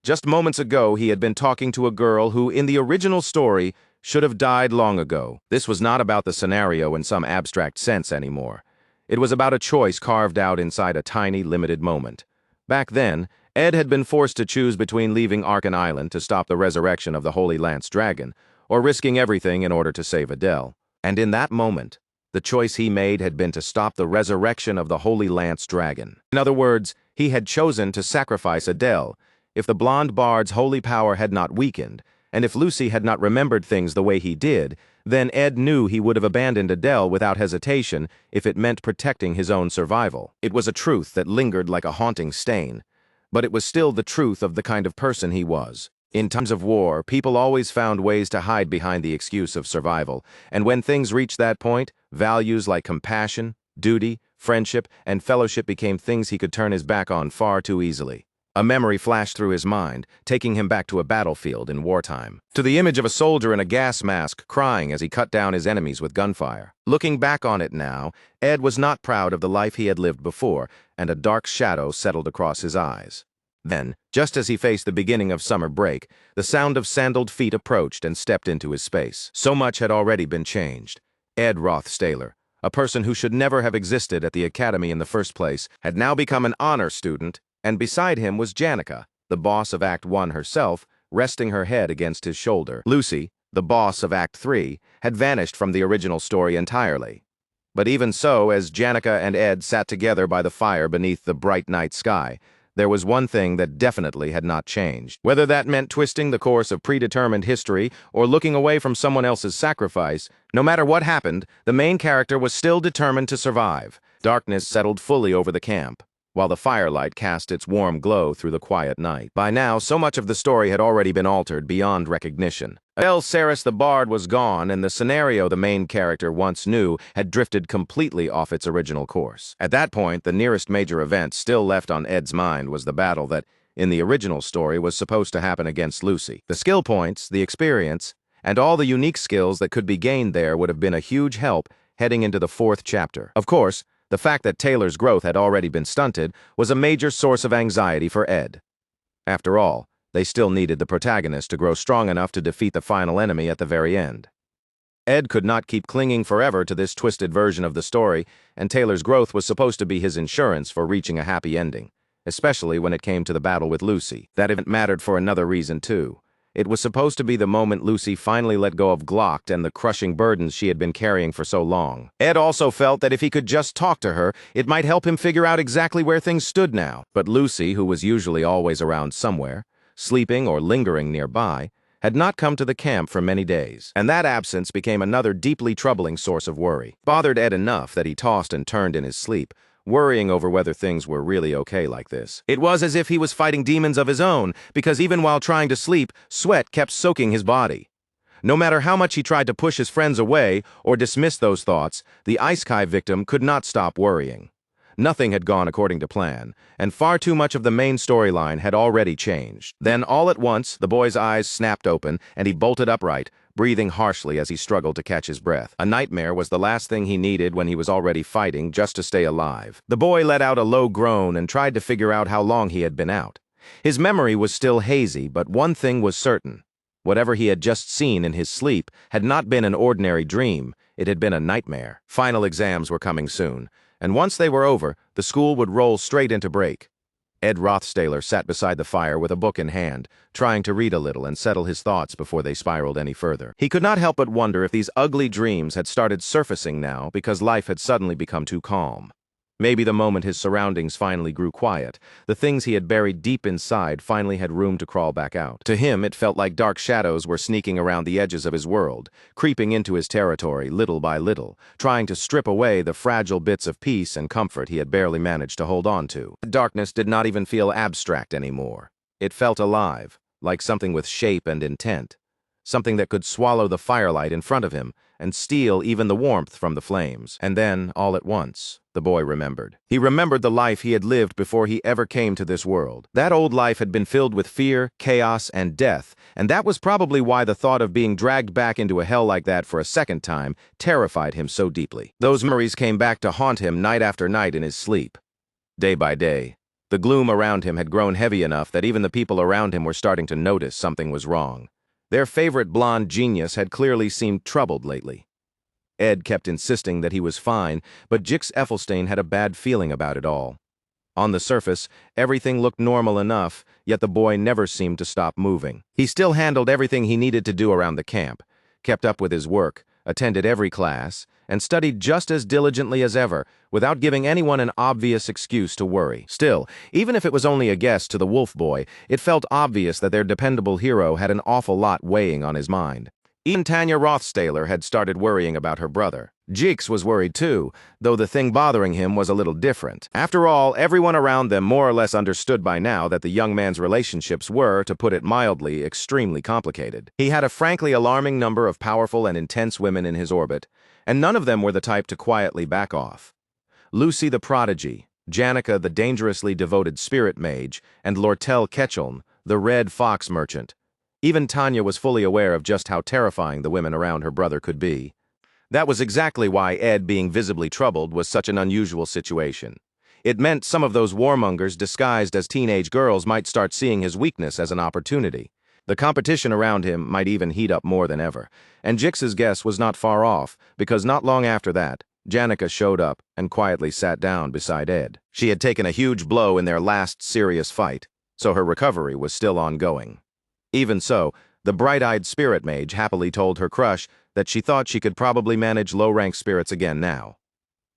A: Just moments ago, he had been talking to a girl who, in the original story, should have died long ago. This was not about the scenario in some abstract sense anymore. It was about a choice carved out inside a tiny, limited moment. Back then, Ed had been forced to choose between leaving Arkan Island to stop the resurrection of the Holy Lance Dragon, or risking everything in order to save Adele. And in that moment, the choice he made had been to stop the resurrection of the Holy Lance Dragon. In other words, he had chosen to sacrifice Adele. If the blonde bard's holy power had not weakened, and if Lucy had not remembered things the way he did, then Ed knew he would have abandoned Adele without hesitation if it meant protecting his own survival. It was a truth that lingered like a haunting stain, but it was still the truth of the kind of person he was. In times of war, people always found ways to hide behind the excuse of survival, and when things reached that point, values like compassion, duty, friendship, and fellowship became things he could turn his back on far too easily. A memory flashed through his mind, taking him back to a battlefield in wartime, to the image of a soldier in a gas mask crying as he cut down his enemies with gunfire. Looking back on it now, Ed was not proud of the life he had lived before, and a dark shadow settled across his eyes. Then, just as he faced the beginning of summer break, the sound of sandaled feet approached and stepped into his space. So much had already been changed. Ed Roth-Staler, a person who should never have existed at the academy in the first place, had now become an honor student, and beside him was Janica, the boss of Act 1 herself, resting her head against his shoulder. Lucy, the boss of Act 3, had vanished from the original story entirely. But even so, as Janica and Ed sat together by the fire beneath the bright night sky, there was one thing that definitely had not changed. Whether that meant twisting the course of predetermined history or looking away from someone else's sacrifice, no matter what happened, the main character was still determined to survive. Darkness settled fully over the camp. while the firelight cast its warm glow through the quiet night. By now, so much of the story had already been altered beyond recognition. El Ceres the Bard was gone, and the scenario the main character once knew had drifted completely off its original course. At that point, the nearest major event still left on Ed's mind was the battle that, in the original story, was supposed to happen against Lucy. The skill points, the experience, and all the unique skills that could be gained there would have been a huge help heading into the 4th chapter. Of course, the fact that Taylor's growth had already been stunted was a major source of anxiety for Ed. After all, they still needed the protagonist to grow strong enough to defeat the final enemy at the very end. Ed could not keep clinging forever to this twisted version of the story, and Taylor's growth was supposed to be his insurance for reaching a happy ending, especially when it came to the battle with Lucy. That event mattered for another reason, too. It was supposed to be the moment Lucy finally let go of Glock and the crushing burdens she had been carrying for so long. Ed also felt that if he could just talk to her, it might help him figure out exactly where things stood now. But Lucy, who was usually always around somewhere, sleeping or lingering nearby, had not come to the camp for many days, and that absence became another deeply troubling source of worry. It bothered Ed enough that he tossed and turned in his sleep, worrying over whether things were really okay like this. It was as if he was fighting demons of his own, because even while trying to sleep, sweat kept soaking his body. No matter how much he tried to push his friends away or dismiss those thoughts, the Ice Kai victim could not stop worrying. Nothing had gone according to plan, and far too much of the main storyline had already changed. Then, all at once, the boy's eyes snapped open, and he bolted upright, breathing harshly as he struggled to catch his breath. A nightmare was the last thing he needed when he was already fighting just to stay alive. The boy let out a low groan and tried to figure out how long he had been out. His memory was still hazy, but one thing was certain. Whatever he had just seen in his sleep had not been an ordinary dream, it had been a nightmare. Final exams were coming soon, and once they were over, the school would roll straight into break. Ed Rothstaler sat beside the fire with a book in hand, trying to read a little and settle his thoughts before they spiraled any further. He could not help but wonder if these ugly dreams had started surfacing now because life had suddenly become too calm. Maybe the moment his surroundings finally grew quiet, the things he had buried deep inside finally had room to crawl back out. To him, it felt like dark shadows were sneaking around the edges of his world, creeping into his territory little by little, trying to strip away the fragile bits of peace and comfort he had barely managed to hold on to. Darkness did not even feel abstract anymore. It felt alive, like something with shape and intent. Something that could swallow the firelight in front of him and steal even the warmth from the flames. And then, all at once, the boy remembered. He remembered the life he had lived before he ever came to this world. That old life had been filled with fear, chaos, and death, and that was probably why the thought of being dragged back into a hell like that for a second time terrified him so deeply. Those memories came back to haunt him night after night in his sleep. Day by day, the gloom around him had grown heavy enough that even the people around him were starting to notice something was wrong. Their favorite blonde genius had clearly seemed troubled lately. Ed kept insisting that he was fine, but Jix Effelstein had a bad feeling about it all. On the surface, everything looked normal enough, yet the boy never seemed to stop moving. He still handled everything he needed to do around the camp, kept up with his work, attended every class, and studied just as diligently as ever, without giving anyone an obvious excuse to worry. Still, even if it was only a guess to the wolf boy, it felt obvious that their dependable hero had an awful lot weighing on his mind. Even Tanya Rothstaler had started worrying about her brother. Jeeks was worried too, though the thing bothering him was a little different. After all, everyone around them more or less understood by now that the young man's relationships were, to put it mildly, extremely complicated. He had a frankly alarming number of powerful and intense women in his orbit, and none of them were the type to quietly back off. Lucy the prodigy, Janica the dangerously devoted spirit mage, and Lortel Ketchuln, the red fox merchant. Even Tanya was fully aware of just how terrifying the women around her brother could be. That was exactly why Ed being visibly troubled was such an unusual situation. It meant some of those warmongers disguised as teenage girls might start seeing his weakness as an opportunity. The competition around him might even heat up more than ever, and Jix's guess was not far off, because not long after that, Janica showed up and quietly sat down beside Ed. She had taken a huge blow in their last serious fight, so her recovery was still ongoing. Even so, the bright-eyed spirit mage happily told her crush that she thought she could probably manage low-rank spirits again now.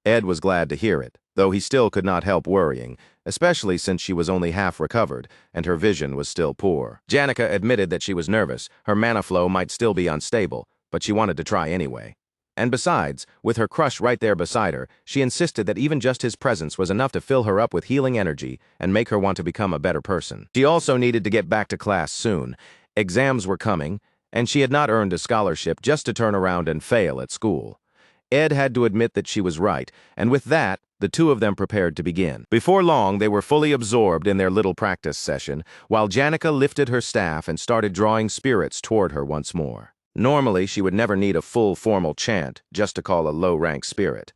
A: Ed was glad to hear it, though he still could not help worrying, especially since she was only half recovered and her vision was still poor. Janica admitted that she was nervous, her mana flow might still be unstable, but she wanted to try anyway. And besides, with her crush right there beside her, she insisted that even just his presence was enough to fill her up with healing energy and make her want to become a better person. She also needed to get back to class soon. Exams were coming, and she had not earned a scholarship just to turn around and fail at school. Ed had to admit that she was right, and with that, the two of them prepared to begin. Before long, they were fully absorbed in their little practice session, while Janica lifted her staff and started drawing spirits toward her once more. Normally, she would never need a full formal chant just to call a low-rank spirit.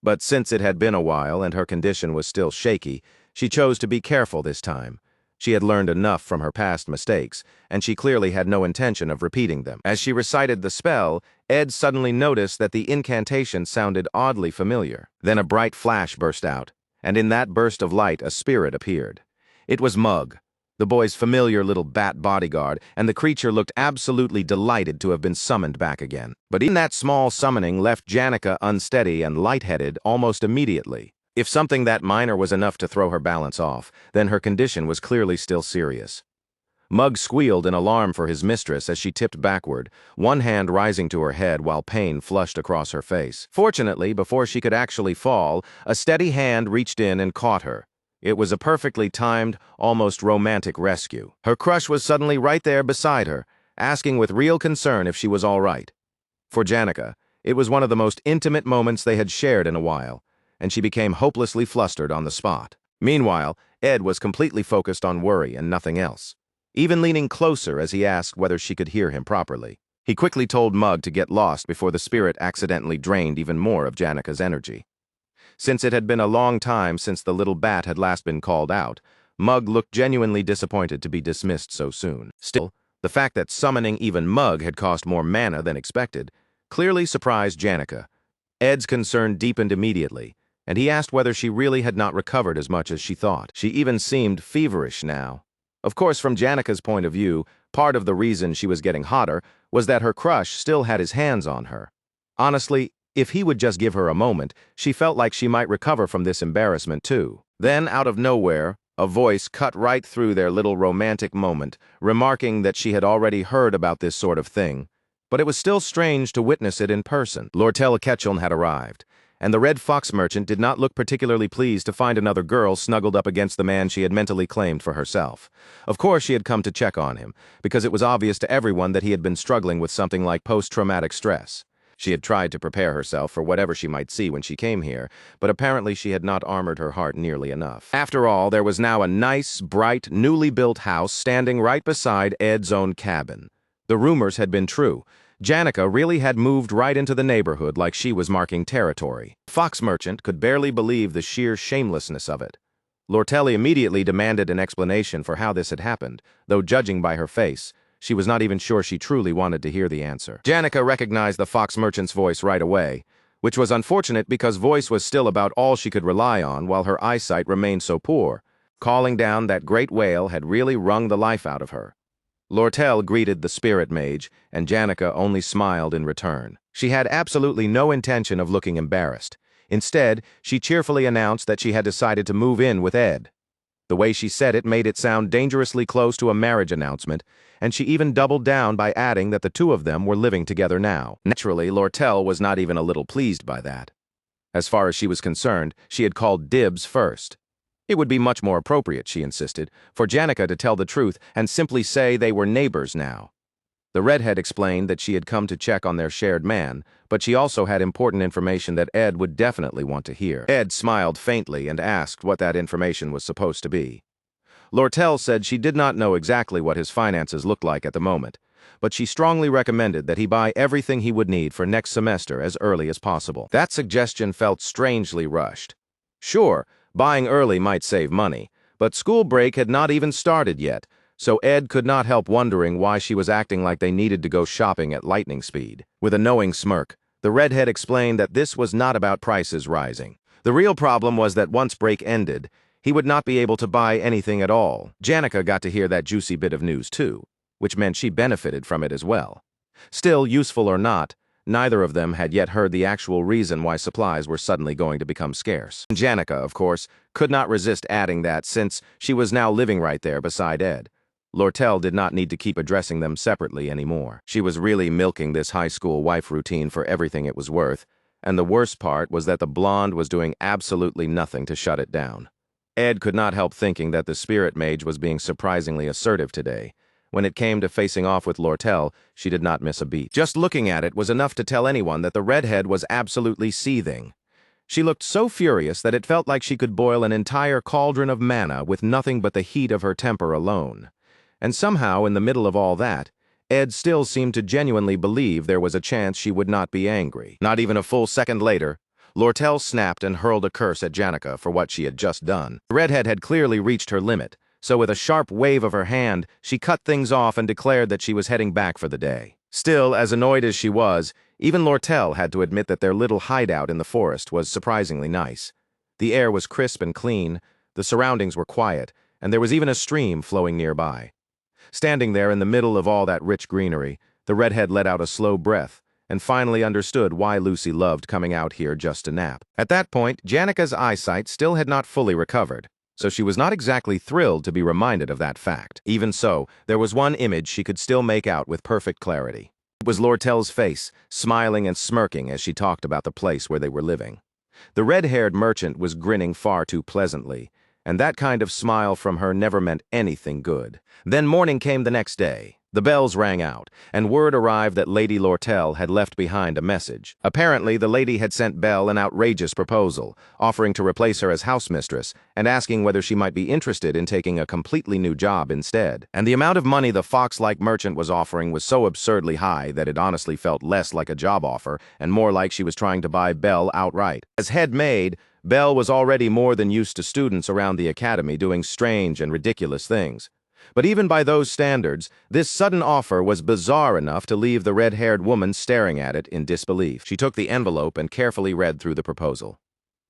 A: But since it had been a while and her condition was still shaky, she chose to be careful this time. She had learned enough from her past mistakes, and she clearly had no intention of repeating them. As she recited the spell, Ed suddenly noticed that the incantation sounded oddly familiar. Then a bright flash burst out, and in that burst of light a spirit appeared. It was Mug, the boy's familiar little bat bodyguard, and the creature looked absolutely delighted to have been summoned back again. But even that small summoning left Janica unsteady and lightheaded almost immediately. If something that minor was enough to throw her balance off, then her condition was clearly still serious. Mug squealed in alarm for his mistress as she tipped backward, one hand rising to her head while pain flushed across her face. Fortunately, before she could actually fall, a steady hand reached in and caught her. It was a perfectly timed, almost romantic rescue. Her crush was suddenly right there beside her, asking with real concern if she was all right. For Janica, it was one of the most intimate moments they had shared in a while, and she became hopelessly flustered on the spot. Meanwhile, Ed was completely focused on worry and nothing else, even leaning closer as he asked whether she could hear him properly. He quickly told Mug to get lost before the spirit accidentally drained even more of Janica's energy. Since it had been a long time since the little bat had last been called out, Mug looked genuinely disappointed to be dismissed so soon. Still, the fact that summoning even Mug had cost more mana than expected clearly surprised Janica. Ed's concern deepened immediately, and he asked whether she really had not recovered as much as she thought. She even seemed feverish now. Of course, from Janica's point of view, part of the reason she was getting hotter was that her crush still had his hands on her. Honestly, if he would just give her a moment, she felt like she might recover from this embarrassment too. Then, out of nowhere, a voice cut right through their little romantic moment, remarking that she had already heard about this sort of thing, but it was still strange to witness it in person. Lortel Ketchum had arrived, and the Red Fox merchant did not look particularly pleased to find another girl snuggled up against the man she had mentally claimed for herself. Of course she had come to check on him, because it was obvious to everyone that he had been struggling with something like post-traumatic stress. She had tried to prepare herself for whatever she might see when she came here, but apparently she had not armored her heart nearly enough. After all, there was now a nice, bright, newly built house standing right beside Ed's own cabin. The rumors had been true. Janica really had moved right into the neighborhood like she was marking territory. Fox merchant could barely believe the sheer shamelessness of it. Lortelli immediately demanded an explanation for how this had happened, though judging by her face, she was not even sure she truly wanted to hear the answer. Janica recognized the fox merchant's voice right away, which was unfortunate because voice was still about all she could rely on while her eyesight remained so poor. Calling down that great whale had really wrung the life out of her. Lortel greeted the spirit mage, and Janica only smiled in return. She had absolutely no intention of looking embarrassed. Instead, she cheerfully announced that she had decided to move in with Ed. The way she said it made it sound dangerously close to a marriage announcement, and she even doubled down by adding that the two of them were living together now. Naturally, Lortel was not even a little pleased by that. As far as she was concerned, she had called dibs first. It would be much more appropriate, she insisted, for Janica to tell the truth and simply say they were neighbors now. The redhead explained that she had come to check on their shared man, but she also had important information that Ed would definitely want to hear. Ed smiled faintly and asked what that information was supposed to be. Lortel said she did not know exactly what his finances looked like at the moment, but she strongly recommended that he buy everything he would need for next semester as early as possible. That suggestion felt strangely rushed. Sure, buying early might save money, but school break had not even started yet, so Ed could not help wondering why she was acting like they needed to go shopping at lightning speed. With a knowing smirk, the redhead explained that this was not about prices rising. The real problem was that once break ended, he would not be able to buy anything at all. Janica got to hear that juicy bit of news too, which meant she benefited from it as well. Still, useful or not, neither of them had yet heard the actual reason why supplies were suddenly going to become scarce. Janica, of course, could not resist adding that since she was now living right there beside Ed. Lortel did not need to keep addressing them separately anymore. She was really milking this high school wife routine for everything it was worth, and the worst part was that the blonde was doing absolutely nothing to shut it down. Ed could not help thinking that the spirit mage was being surprisingly assertive today. When it came to facing off with Lortel, she did not miss a beat. Just looking at it was enough to tell anyone that the redhead was absolutely seething. She looked so furious that it felt like she could boil an entire cauldron of mana with nothing but the heat of her temper alone. And somehow, in the middle of all that, Ed still seemed to genuinely believe there was a chance she would not be angry. Not even a full second later, Lortel snapped and hurled a curse at Janica for what she had just done. The redhead had clearly reached her limit, so with a sharp wave of her hand, she cut things off and declared that she was heading back for the day. Still, as annoyed as she was, even Lortel had to admit that their little hideout in the forest was surprisingly nice. The air was crisp and clean, the surroundings were quiet, and there was even a stream flowing nearby. Standing there in the middle of all that rich greenery, the redhead let out a slow breath and finally understood why Lucy loved coming out here just to nap. At that point, Janica's eyesight still had not fully recovered, so she was not exactly thrilled to be reminded of that fact. Even so, there was one image she could still make out with perfect clarity. It was Lortel's face, smiling and smirking as she talked about the place where they were living. The red-haired merchant was grinning far too pleasantly, and that kind of smile from her never meant anything good. Then morning came the next day. The bells rang out, and word arrived that Lady Lortel had left behind a message. Apparently, the lady had sent Belle an outrageous proposal, offering to replace her as housemistress and asking whether she might be interested in taking a completely new job instead. And the amount of money the fox-like merchant was offering was so absurdly high that it honestly felt less like a job offer and more like she was trying to buy Belle outright. As head maid, Belle was already more than used to students around the academy doing strange and ridiculous things. But even by those standards, this sudden offer was bizarre enough to leave the red-haired woman staring at it in disbelief. She took the envelope and carefully read through the proposal.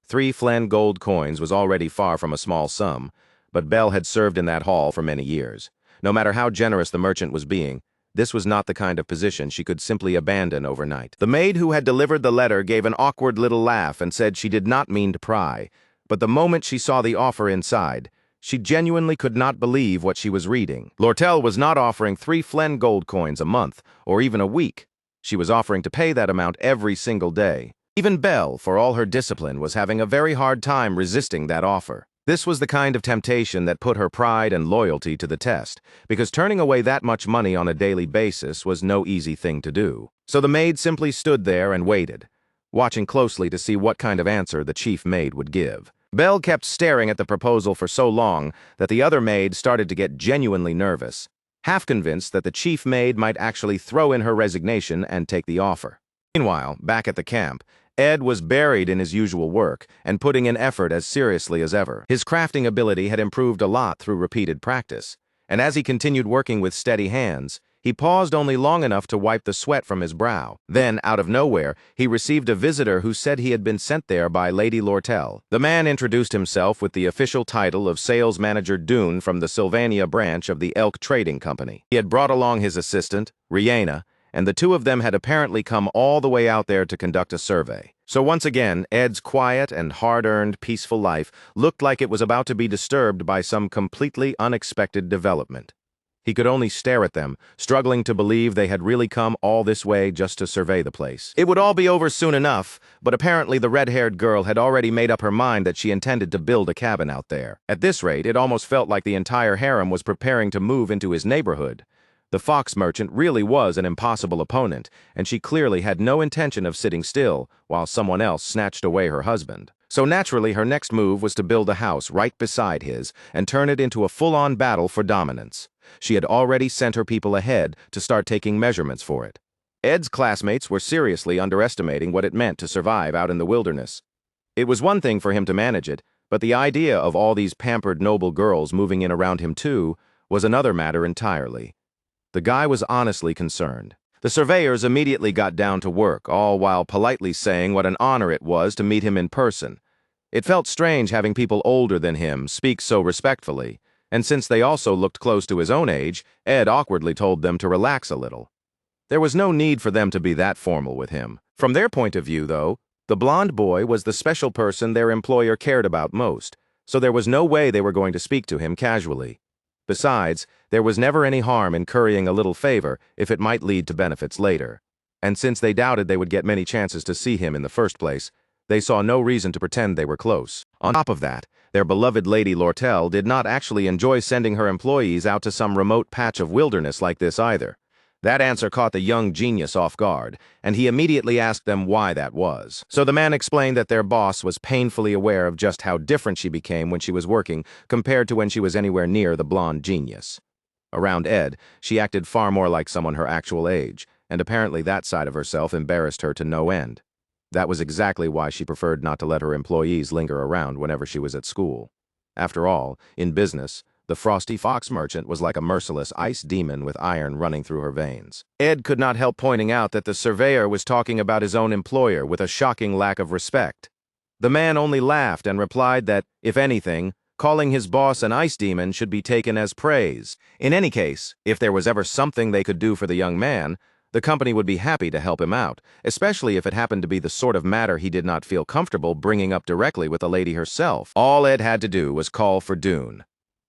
A: 3 Flen gold coins was already far from a small sum, but Belle had served in that hall for many years. No matter how generous the merchant was being, this was not the kind of position she could simply abandon overnight. The maid who had delivered the letter gave an awkward little laugh and said she did not mean to pry, but the moment she saw the offer inside, she genuinely could not believe what she was reading. Lortel was not offering 3 Flen gold coins a month, or even a week. She was offering to pay that amount every single day. Even Belle, for all her discipline, was having a very hard time resisting that offer. This was the kind of temptation that put her pride and loyalty to the test, because turning away that much money on a daily basis was no easy thing to do. So the maid simply stood there and waited, watching closely to see what kind of answer the chief maid would give. Belle kept staring at the proposal for so long that the other maid started to get genuinely nervous, half convinced that the chief maid might actually throw in her resignation and take the offer. Meanwhile, back at the camp, Ed was buried in his usual work and putting in effort as seriously as ever. His crafting ability had improved a lot through repeated practice, and as he continued working with steady hands, he paused only long enough to wipe the sweat from his brow. Then, out of nowhere, he received a visitor who said he had been sent there by Lady Lortel. The man introduced himself with the official title of Sales Manager Dune from the Sylvania branch of the Elk Trading Company. He had brought along his assistant, Rihanna, and the two of them had apparently come all the way out there to conduct a survey. So once again, Ed's quiet and hard-earned, peaceful life looked like it was about to be disturbed by some completely unexpected development. He could only stare at them, struggling to believe they had really come all this way just to survey the place. It would all be over soon enough, but apparently the red-haired girl had already made up her mind that she intended to build a cabin out there. At this rate, it almost felt like the entire harem was preparing to move into his neighborhood. The fox merchant really was an impossible opponent, and she clearly had no intention of sitting still while someone else snatched away her husband. So naturally, her next move was to build a house right beside his and turn it into a full-on battle for dominance. She had already sent her people ahead to start taking measurements for it. Ed's classmates were seriously underestimating what it meant to survive out in the wilderness. It was one thing for him to manage it, but the idea of all these pampered noble girls moving in around him too was another matter entirely. The guy was honestly concerned. The surveyors immediately got down to work, all while politely saying what an honor it was to meet him in person. It felt strange having people older than him speak so respectfully, and since they also looked close to his own age, Ed awkwardly told them to relax a little. There was no need for them to be that formal with him. From their point of view, though, the blonde boy was the special person their employer cared about most, so there was no way they were going to speak to him casually. Besides, there was never any harm in currying a little favor if it might lead to benefits later. And since they doubted they would get many chances to see him in the first place, they saw no reason to pretend they were close. On top of that, their beloved Lady Lortel did not actually enjoy sending her employees out to some remote patch of wilderness like this either. That answer caught the young genius off guard, and he immediately asked them why that was. So the man explained that their boss was painfully aware of just how different she became when she was working compared to when she was anywhere near the blonde genius. Around Ed, she acted far more like someone her actual age, and apparently that side of herself embarrassed her to no end. That was exactly why she preferred not to let her employees linger around whenever she was at school. After all, in business, the frosty fox merchant was like a merciless ice demon with iron running through her veins. Ed could not help pointing out that the surveyor was talking about his own employer with a shocking lack of respect. The man only laughed and replied that, if anything, calling his boss an ice demon should be taken as praise. In any case, if there was ever something they could do for the young man, the company would be happy to help him out, especially if it happened to be the sort of matter he did not feel comfortable bringing up directly with the lady herself. All Ed had to do was call for Dune.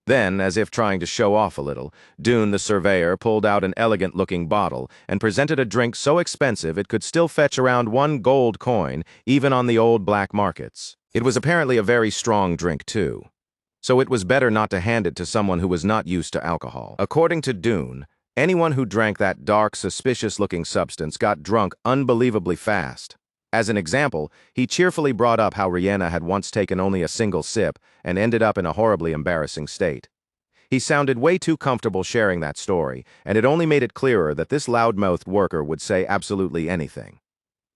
A: Then, as if trying to show off a little, Dune the surveyor pulled out an elegant-looking bottle and presented a drink so expensive it could still fetch around 1 gold coin, even on the old black markets. It was apparently a very strong drink, too. So it was better not to hand it to someone who was not used to alcohol. According to Dune, anyone who drank that dark, suspicious-looking substance got drunk unbelievably fast. As an example, he cheerfully brought up how Rihanna had once taken only a single sip and ended up in a horribly embarrassing state. He sounded way too comfortable sharing that story, and it only made it clearer that this loudmouthed worker would say absolutely anything.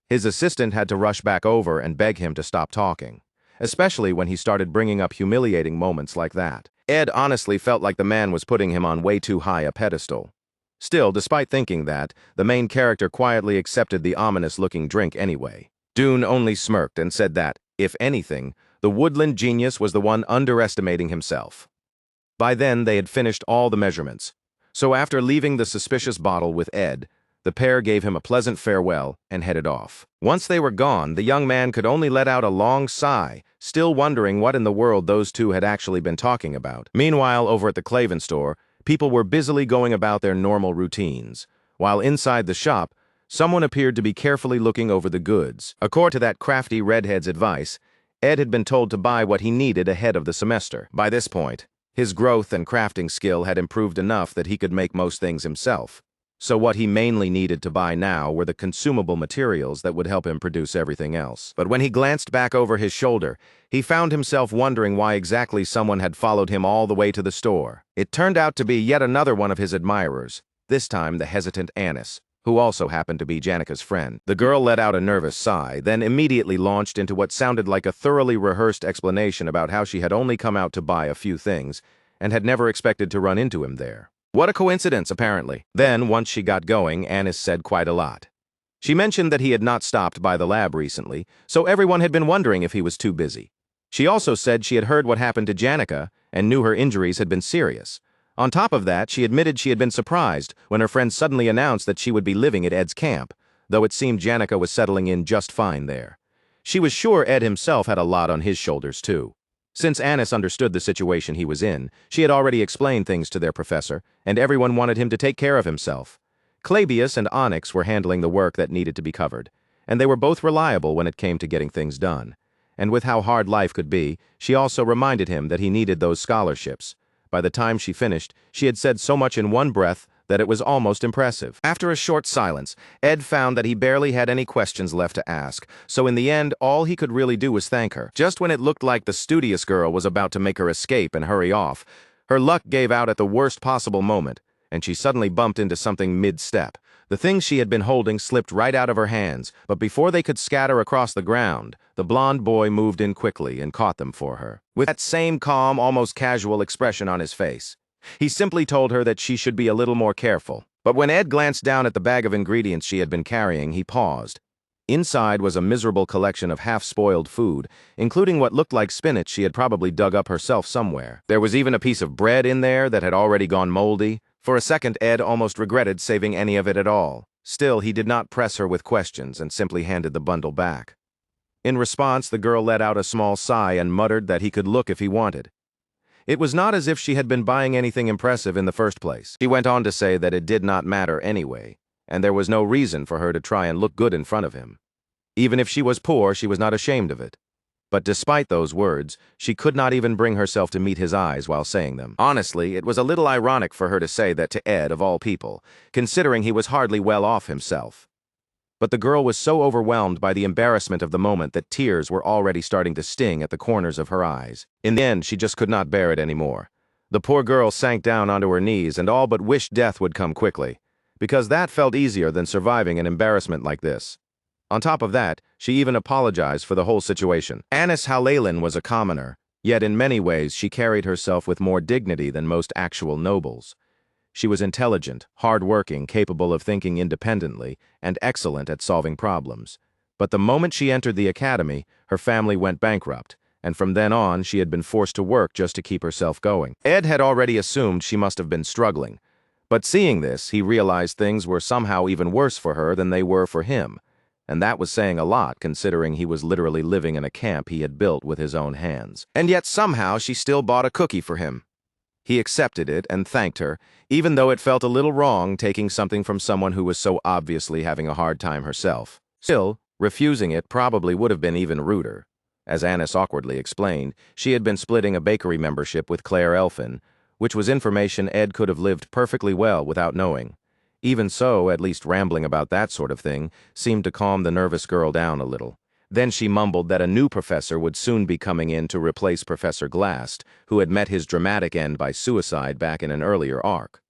A: His assistant had to rush back over and beg him to stop talking, especially when he started bringing up humiliating moments like that. Ed honestly felt like the man was putting him on way too high a pedestal. Still, despite thinking that, the main character quietly accepted the ominous-looking drink anyway. Dune only smirked and said that, if anything, the woodland genius was the one underestimating himself. By then, they had finished all the measurements, so after leaving the suspicious bottle with Ed, the pair gave him a pleasant farewell and headed off. Once they were gone, the young man could only let out a long sigh, still wondering what in the world those two had actually been talking about. Meanwhile, over at the Klaven store, people were busily going about their normal routines, while inside the shop, someone appeared to be carefully looking over the goods. According to that crafty redhead's advice, Ed had been told to buy what he needed ahead of the semester. By this point, his growth and crafting skill had improved enough that he could make most things himself. So what he mainly needed to buy now were the consumable materials that would help him produce everything else. But when he glanced back over his shoulder, he found himself wondering why exactly someone had followed him all the way to the store. It turned out to be yet another one of his admirers, this time the hesitant Anis, who also happened to be Janika's friend. The girl let out a nervous sigh, then immediately launched into what sounded like a thoroughly rehearsed explanation about how she had only come out to buy a few things and had never expected to run into him there. What a coincidence, apparently. Then, once she got going, Anis said quite a lot. She mentioned that he had not stopped by the lab recently, so everyone had been wondering if he was too busy. She also said she had heard what happened to Janika and knew her injuries had been serious. On top of that, she admitted she had been surprised when her friend suddenly announced that she would be living at Ed's camp, though it seemed Janika was settling in just fine there. She was sure Ed himself had a lot on his shoulders, too. Since Anis understood the situation he was in, she had already explained things to their professor, and everyone wanted him to take care of himself. Clabius and Onyx were handling the work that needed to be covered, and they were both reliable when it came to getting things done. And with how hard life could be, she also reminded him that he needed those scholarships. By the time she finished, she had said so much in one breath that it was almost impressive. After a short silence, Ed found that he barely had any questions left to ask, so in the end, all he could really do was thank her. Just when it looked like the studious girl was about to make her escape and hurry off, her luck gave out at the worst possible moment, and she suddenly bumped into something mid-step. The things she had been holding slipped right out of her hands, but before they could scatter across the ground, the blond boy moved in quickly and caught them for her, with that same calm, almost casual expression on his face. He simply told her that she should be a little more careful. But when Ed glanced down at the bag of ingredients she had been carrying, he paused. Inside was a miserable collection of half-spoiled food, including what looked like spinach she had probably dug up herself somewhere. There was even a piece of bread in there that had already gone moldy. For a second, Ed almost regretted saving any of it at all. Still, he did not press her with questions and simply handed the bundle back. In response, the girl let out a small sigh and muttered that he could look if he wanted. It was not as if she had been buying anything impressive in the first place. She went on to say that it did not matter anyway, and there was no reason for her to try and look good in front of him. Even if she was poor, she was not ashamed of it. But despite those words, she could not even bring herself to meet his eyes while saying them. Honestly, it was a little ironic for her to say that to Ed, of all people, considering he was hardly well off himself. But the girl was so overwhelmed by the embarrassment of the moment that tears were already starting to sting at the corners of her eyes. In the end, she just could not bear it anymore. The poor girl sank down onto her knees and all but wished death would come quickly, because that felt easier than surviving an embarrassment like this. On top of that, she even apologized for the whole situation. Anis Halalan was a commoner, yet in many ways she carried herself with more dignity than most actual nobles. She was intelligent, hard-working, capable of thinking independently, and excellent at solving problems. But the moment she entered the academy, her family went bankrupt, and from then on she had been forced to work just to keep herself going. Ed had already assumed she must have been struggling. But seeing this, he realized things were somehow even worse for her than they were for him. And that was saying a lot, considering he was literally living in a camp he had built with his own hands. And yet somehow she still bought a cookie for him. He accepted it and thanked her, even though it felt a little wrong taking something from someone who was so obviously having a hard time herself. Still, refusing it probably would have been even ruder. As Anis awkwardly explained, she had been splitting a bakery membership with Claire Elfin, which was information Ed could have lived perfectly well without knowing. Even so, at least rambling about that sort of thing seemed to calm the nervous girl down a little. Then she mumbled that a new professor would soon be coming in to replace Professor Glast, who had met his dramatic end by suicide back in an earlier arc.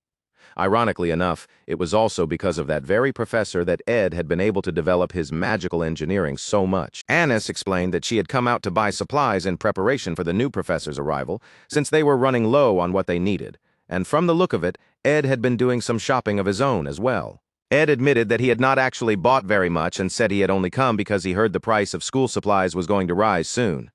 A: Ironically enough, it was also because of that very professor that Ed had been able to develop his magical engineering so much. Anis explained that she had come out to buy supplies in preparation for the new professor's arrival, since they were running low on what they needed. And from the look of it, Ed had been doing some shopping of his own as well. Ed admitted that he had not actually bought very much and said he had only come because he heard the price of school supplies was going to rise soon.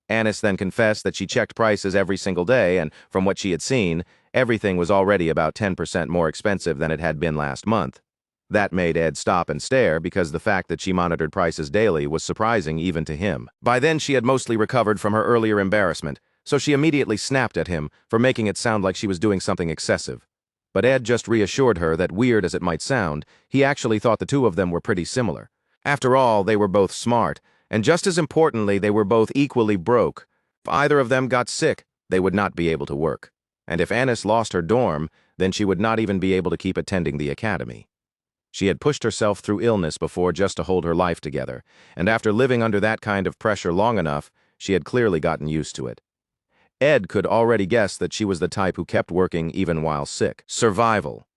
A: Anis then confessed that she checked prices every single day, and from what she had seen, everything was already about 10% more expensive than it had been last month. That made Ed stop and stare because the fact that she monitored prices daily was surprising even to him. By then she had mostly recovered from her earlier embarrassment, so she immediately snapped at him for making it sound like she was doing something excessive. But Ed just reassured her that, weird as it might sound, he actually thought the two of them were pretty similar. After all, they were both smart, and just as importantly, they were both equally broke. If either of them got sick, they would not be able to work. And if Anis lost her dorm, then she would not even be able to keep attending the academy. She had pushed herself through illness before just to hold her life together, and after living under that kind of pressure long enough, she had clearly gotten used to it. Ed could already guess that she was the type who kept working even while sick. Survival.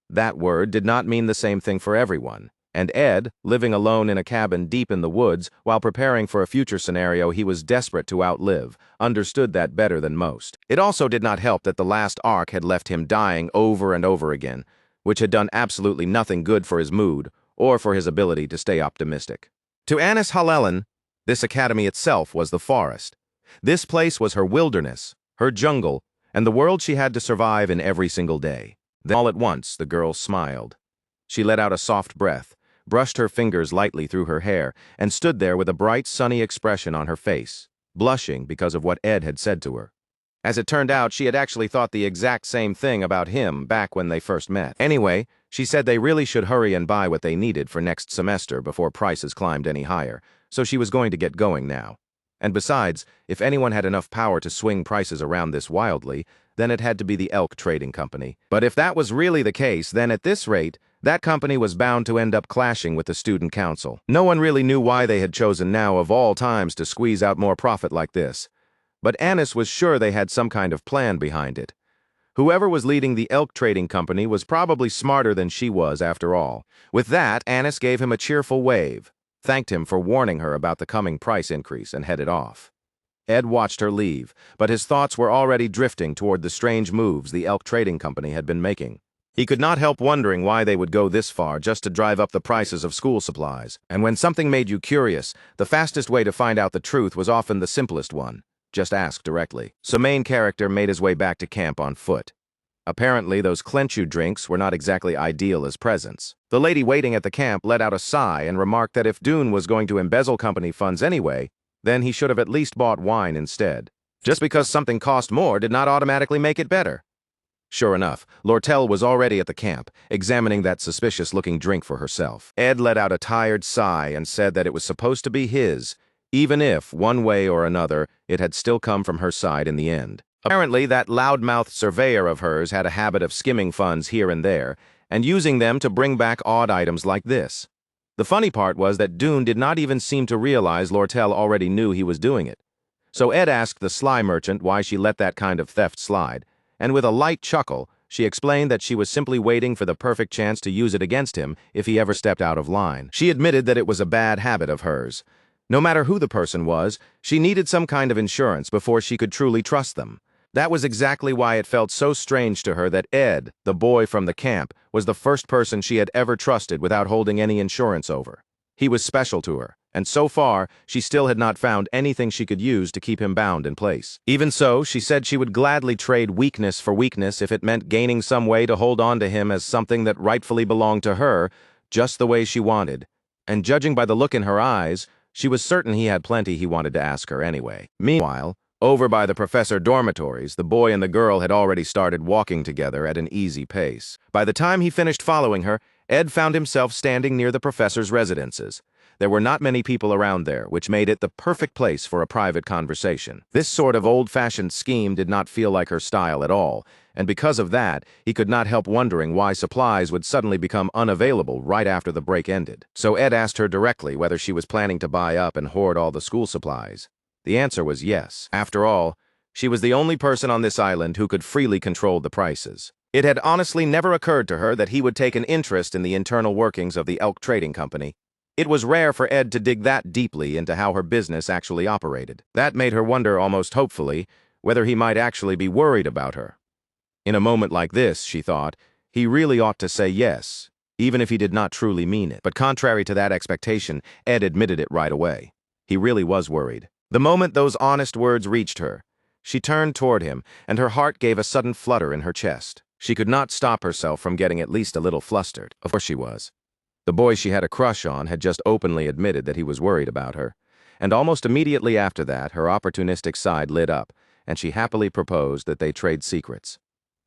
A: That word did not mean the same thing for everyone, and Ed, living alone in a cabin deep in the woods while preparing for a future scenario he was desperate to outlive, understood that better than most. It also did not help that the last arc had left him dying over and over again, which had done absolutely nothing good for his mood or for his ability to stay optimistic. To Anis Halalan, this academy itself was the forest. This place was her wilderness, her jungle, and the world she had to survive in every single day. Then all at once, the girl smiled. She let out a soft breath, brushed her fingers lightly through her hair, and stood there with a bright, sunny expression on her face, blushing because of what Ed had said to her. As it turned out, she had actually thought the exact same thing about him back when they first met. Anyway, she said they really should hurry and buy what they needed for next semester before prices climbed any higher, so she was going to get going now. And besides, if anyone had enough power to swing prices around this wildly, then it had to be the Elk Trading Company. But if that was really the case, then at this rate, that company was bound to end up clashing with the student council. No one really knew why they had chosen now of all times to squeeze out more profit like this. But Anis was sure they had some kind of plan behind it. Whoever was leading the Elk Trading Company was probably smarter than she was after all. With that, Anis gave him a cheerful wave, thanked him for warning her about the coming price increase, and headed off. Ed watched her leave, but his thoughts were already drifting toward the strange moves the Elk Trading Company had been making. He could not help wondering why they would go this far just to drive up the prices of school supplies. And when something made you curious, the fastest way to find out the truth was often the simplest one. Just ask directly. So main character made his way back to camp on foot. Apparently, those clench-you drinks were not exactly ideal as presents. The lady waiting at the camp let out a sigh and remarked that if Dune was going to embezzle company funds anyway, then he should have at least bought wine instead. Just because something cost more did not automatically make it better. Sure enough, Lortel was already at the camp, examining that suspicious-looking drink for herself. Ed let out a tired sigh and said that it was supposed to be his, even if, one way or another, it had still come from her side in the end. Apparently, that loudmouthed surveyor of hers had a habit of skimming funds here and there, and using them to bring back odd items like this. The funny part was that Dune did not even seem to realize Lortel already knew he was doing it. So Ed asked the sly merchant why she let that kind of theft slide, and with a light chuckle, she explained that she was simply waiting for the perfect chance to use it against him if he ever stepped out of line. She admitted that it was a bad habit of hers. No matter who the person was, she needed some kind of insurance before she could truly trust them. That was exactly why it felt so strange to her that Ed, the boy from the camp, was the first person she had ever trusted without holding any insurance over. He was special to her, and so far, she still had not found anything she could use to keep him bound in place. Even so, she said she would gladly trade weakness for weakness if it meant gaining some way to hold on to him as something that rightfully belonged to her, just the way she wanted. And judging by the look in her eyes, she was certain he had plenty he wanted to ask her anyway. Meanwhile, over by the professor dormitories, the boy and the girl had already started walking together at an easy pace. By the time he finished following her, Ed found himself standing near the professor's residences. There were not many people around there, which made it the perfect place for a private conversation. This sort of old-fashioned scheme did not feel like her style at all, and because of that, he could not help wondering why supplies would suddenly become unavailable right after the break ended. So Ed asked her directly whether she was planning to buy up and hoard all the school supplies. The answer was yes. After all, she was the only person on this island who could freely control the prices. It had honestly never occurred to her that he would take an interest in the internal workings of the Elk Trading Company. It was rare for Ed to dig that deeply into how her business actually operated. That made her wonder almost hopefully whether he might actually be worried about her. In a moment like this, she thought, he really ought to say yes, even if he did not truly mean it. But contrary to that expectation, Ed admitted it right away. He really was worried. The moment those honest words reached her, she turned toward him, and her heart gave a sudden flutter in her chest. She could not stop herself from getting at least a little flustered. Of course she was. The boy she had a crush on had just openly admitted that he was worried about her, and almost immediately after that, her opportunistic side lit up, and she happily proposed that they trade secrets.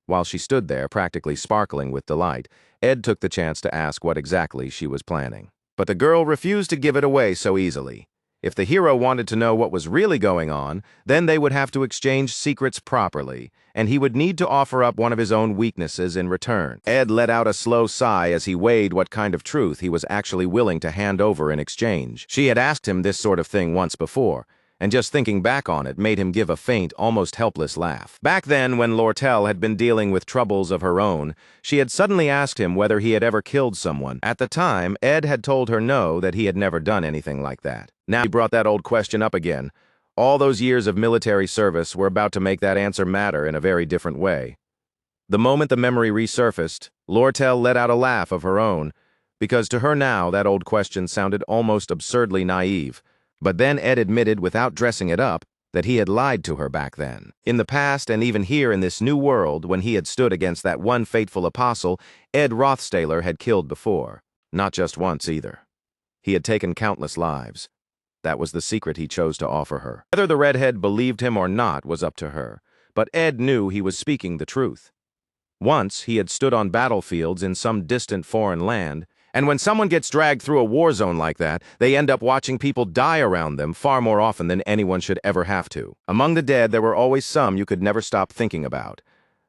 A: While she stood there, practically sparkling with delight, Ed took the chance to ask what exactly she was planning. But the girl refused to give it away so easily. If the hero wanted to know what was really going on, then they would have to exchange secrets properly, and he would need to offer up one of his own weaknesses in return. Ed let out a slow sigh as he weighed what kind of truth he was actually willing to hand over in exchange. She had asked him this sort of thing once before, and just thinking back on it made him give a faint, almost helpless laugh. Back then, when Lortel had been dealing with troubles of her own, she had suddenly asked him whether he had ever killed someone. At the time, Ed had told her no, that he had never done anything like that. Now he brought that old question up again. All those years of military service were about to make that answer matter in a very different way. The moment the memory resurfaced, Lortel let out a laugh of her own, because to her now that old question sounded almost absurdly naive. But then Ed admitted, without dressing it up, that he had lied to her back then. In the past, and even here in this new world, when he had stood against that one fateful apostle, Ed Rothstaler had killed before. Not just once, either. He had taken countless lives. That was the secret he chose to offer her. Whether the redhead believed him or not was up to her, but Ed knew he was speaking the truth. Once, he had stood on battlefields in some distant foreign land, and when someone gets dragged through a war zone like that, they end up watching people die around them far more often than anyone should ever have to. Among the dead, there were always some you could never stop thinking about.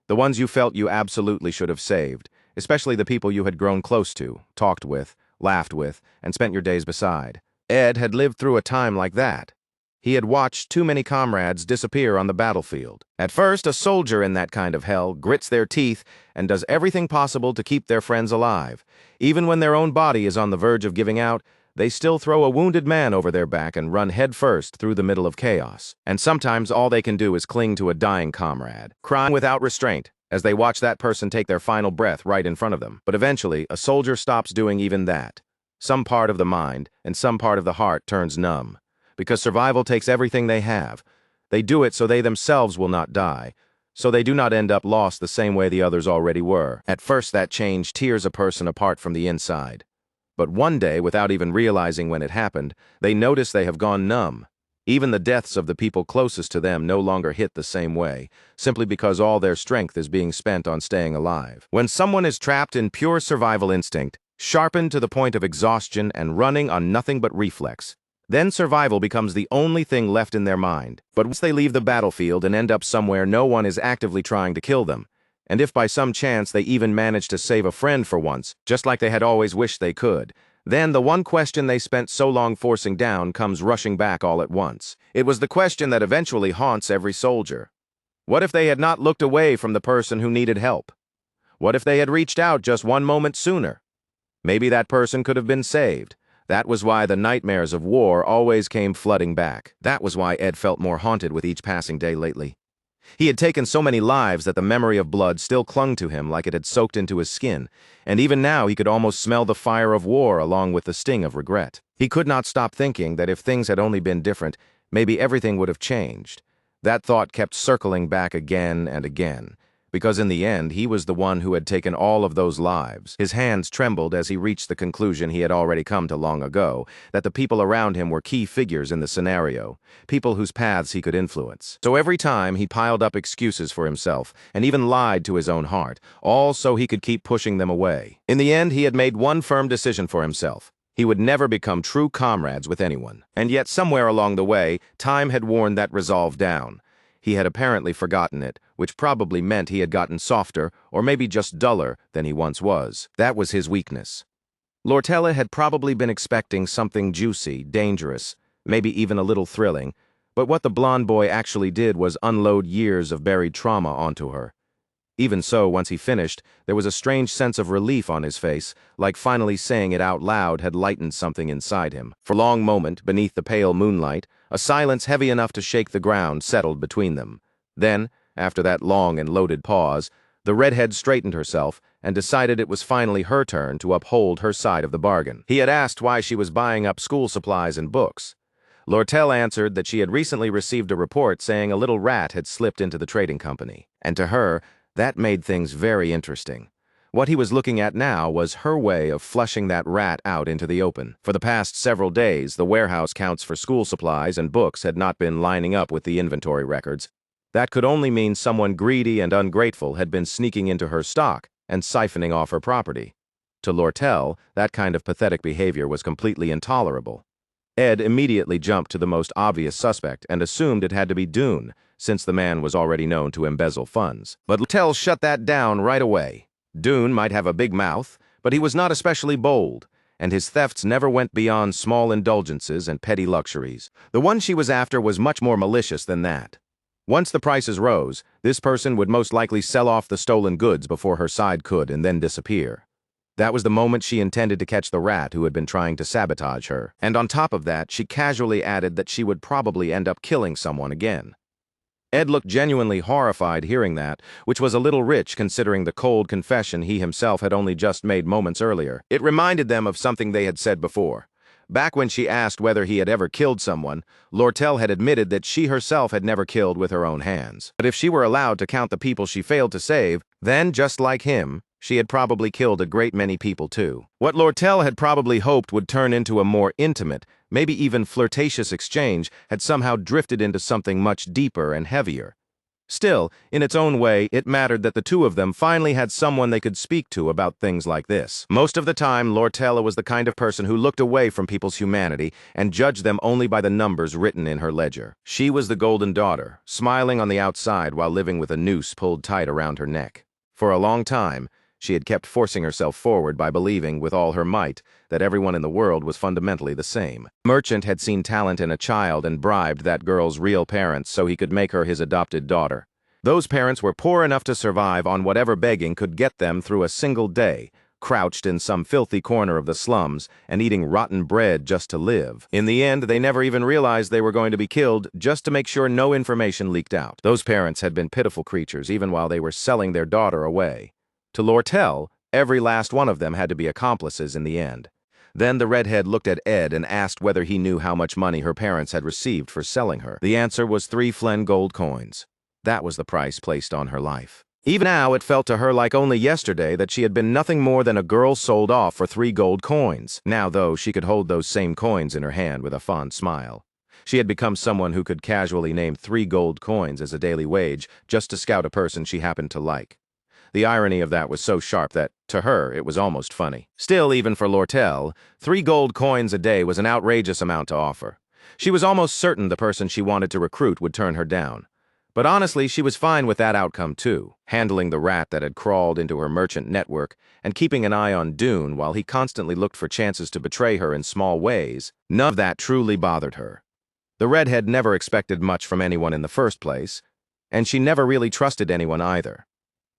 A: The ones you felt you absolutely should have saved, especially the people you had grown close to, talked with, laughed with, and spent your days beside. Ed had lived through a time like that. He had watched too many comrades disappear on the battlefield. At first, a soldier in that kind of hell grits their teeth and does everything possible to keep their friends alive. Even when their own body is on the verge of giving out, they still throw a wounded man over their back and run headfirst through the middle of chaos. And sometimes all they can do is cling to a dying comrade, crying without restraint as they watch that person take their final breath right in front of them. But eventually, a soldier stops doing even that. Some part of the mind and some part of the heart turns numb. Because survival takes everything they have. They do it so they themselves will not die, so they do not end up lost the same way the others already were. At first, that change tears a person apart from the inside. But one day, without even realizing when it happened, they notice they have gone numb. Even the deaths of the people closest to them no longer hit the same way, simply because all their strength is being spent on staying alive. When someone is trapped in pure survival instinct, sharpened to the point of exhaustion and running on nothing but reflex, then survival becomes the only thing left in their mind. But once they leave the battlefield and end up somewhere no one is actively trying to kill them, and if by some chance they even manage to save a friend for once, just like they had always wished they could, then the one question they spent so long forcing down comes rushing back all at once. It was the question that eventually haunts every soldier. What if they had not looked away from the person who needed help? What if they had reached out just one moment sooner? Maybe that person could have been saved. That was why the nightmares of war always came flooding back. That was why Ed felt more haunted with each passing day lately. He had taken so many lives that the memory of blood still clung to him like it had soaked into his skin, and even now he could almost smell the fire of war along with the sting of regret. He could not stop thinking that if things had only been different, maybe everything would have changed. That thought kept circling back again and again, because in the end he was the one who had taken all of those lives. His hands trembled as he reached the conclusion he had already come to long ago, that the people around him were key figures in the scenario, people whose paths he could influence. So every time he piled up excuses for himself, and even lied to his own heart, all so he could keep pushing them away. In the end, he had made one firm decision for himself. He would never become true comrades with anyone. And yet somewhere along the way, time had worn that resolve down. He had apparently forgotten it, which probably meant he had gotten softer, or maybe just duller, than he once was. That was his weakness. Lortella had probably been expecting something juicy, dangerous, maybe even a little thrilling, but what the blonde boy actually did was unload years of buried trauma onto her. Even so, once he finished, there was a strange sense of relief on his face, like finally saying it out loud had lightened something inside him. For a long moment, beneath the pale moonlight, a silence heavy enough to shake the ground settled between them. Then, after that long and loaded pause, the redhead straightened herself and decided it was finally her turn to uphold her side of the bargain. He had asked why she was buying up school supplies and books. Lortel answered that she had recently received a report saying a little rat had slipped into the trading company. And to her, that made things very interesting. What he was looking at now was her way of flushing that rat out into the open. For the past several days, the warehouse counts for school supplies and books had not been lining up with the inventory records. That could only mean someone greedy and ungrateful had been sneaking into her stock and siphoning off her property. To Lortel, that kind of pathetic behavior was completely intolerable. Ed immediately jumped to the most obvious suspect and assumed it had to be Dune, since the man was already known to embezzle funds. But Lortel shut that down right away. Dune might have a big mouth, but he was not especially bold, and his thefts never went beyond small indulgences and petty luxuries. The one she was after was much more malicious than that. Once the prices rose, this person would most likely sell off the stolen goods before her side could and then disappear. That was the moment she intended to catch the rat who had been trying to sabotage her. And on top of that, she casually added that she would probably end up killing someone again. Ed looked genuinely horrified hearing that, which was a little rich considering the cold confession he himself had only just made moments earlier. It reminded them of something they had said before. Back when she asked whether he had ever killed someone, Lortel had admitted that she herself had never killed with her own hands. But if she were allowed to count the people she failed to save, then, just like him, she had probably killed a great many people too. What Lortel had probably hoped would turn into a more intimate, maybe even flirtatious exchange had somehow drifted into something much deeper and heavier. Still, in its own way, it mattered that the two of them finally had someone they could speak to about things like this. Most of the time, Lortella was the kind of person who looked away from people's humanity and judged them only by the numbers written in her ledger. She was the golden daughter, smiling on the outside while living with a noose pulled tight around her neck. For a long time, she had kept forcing herself forward by believing, with all her might, that everyone in the world was fundamentally the same. Merchant had seen talent in a child and bribed that girl's real parents so he could make her his adopted daughter. Those parents were poor enough to survive on whatever begging could get them through a single day, crouched in some filthy corner of the slums and eating rotten bread just to live. In the end, they never even realized they were going to be killed just to make sure no information leaked out. Those parents had been pitiful creatures even while they were selling their daughter away. To Lortel, every last one of them had to be accomplices in the end. Then the redhead looked at Ed and asked whether he knew how much money her parents had received for selling her. The answer was 3 Flen gold coins. That was the price placed on her life. Even now, it felt to her like only yesterday that she had been nothing more than a girl sold off for 3 gold coins. Now, though, she could hold those same coins in her hand with a fond smile. She had become someone who could casually name 3 gold coins as a daily wage just to scout a person she happened to like. The irony of that was so sharp that, to her, it was almost funny. Still, even for Lortel, 3 gold coins a day was an outrageous amount to offer. She was almost certain the person she wanted to recruit would turn her down. But honestly, she was fine with that outcome too, handling the rat that had crawled into her merchant network and keeping an eye on Dune while he constantly looked for chances to betray her in small ways. None of that truly bothered her. The redhead never expected much from anyone in the first place, and she never really trusted anyone either.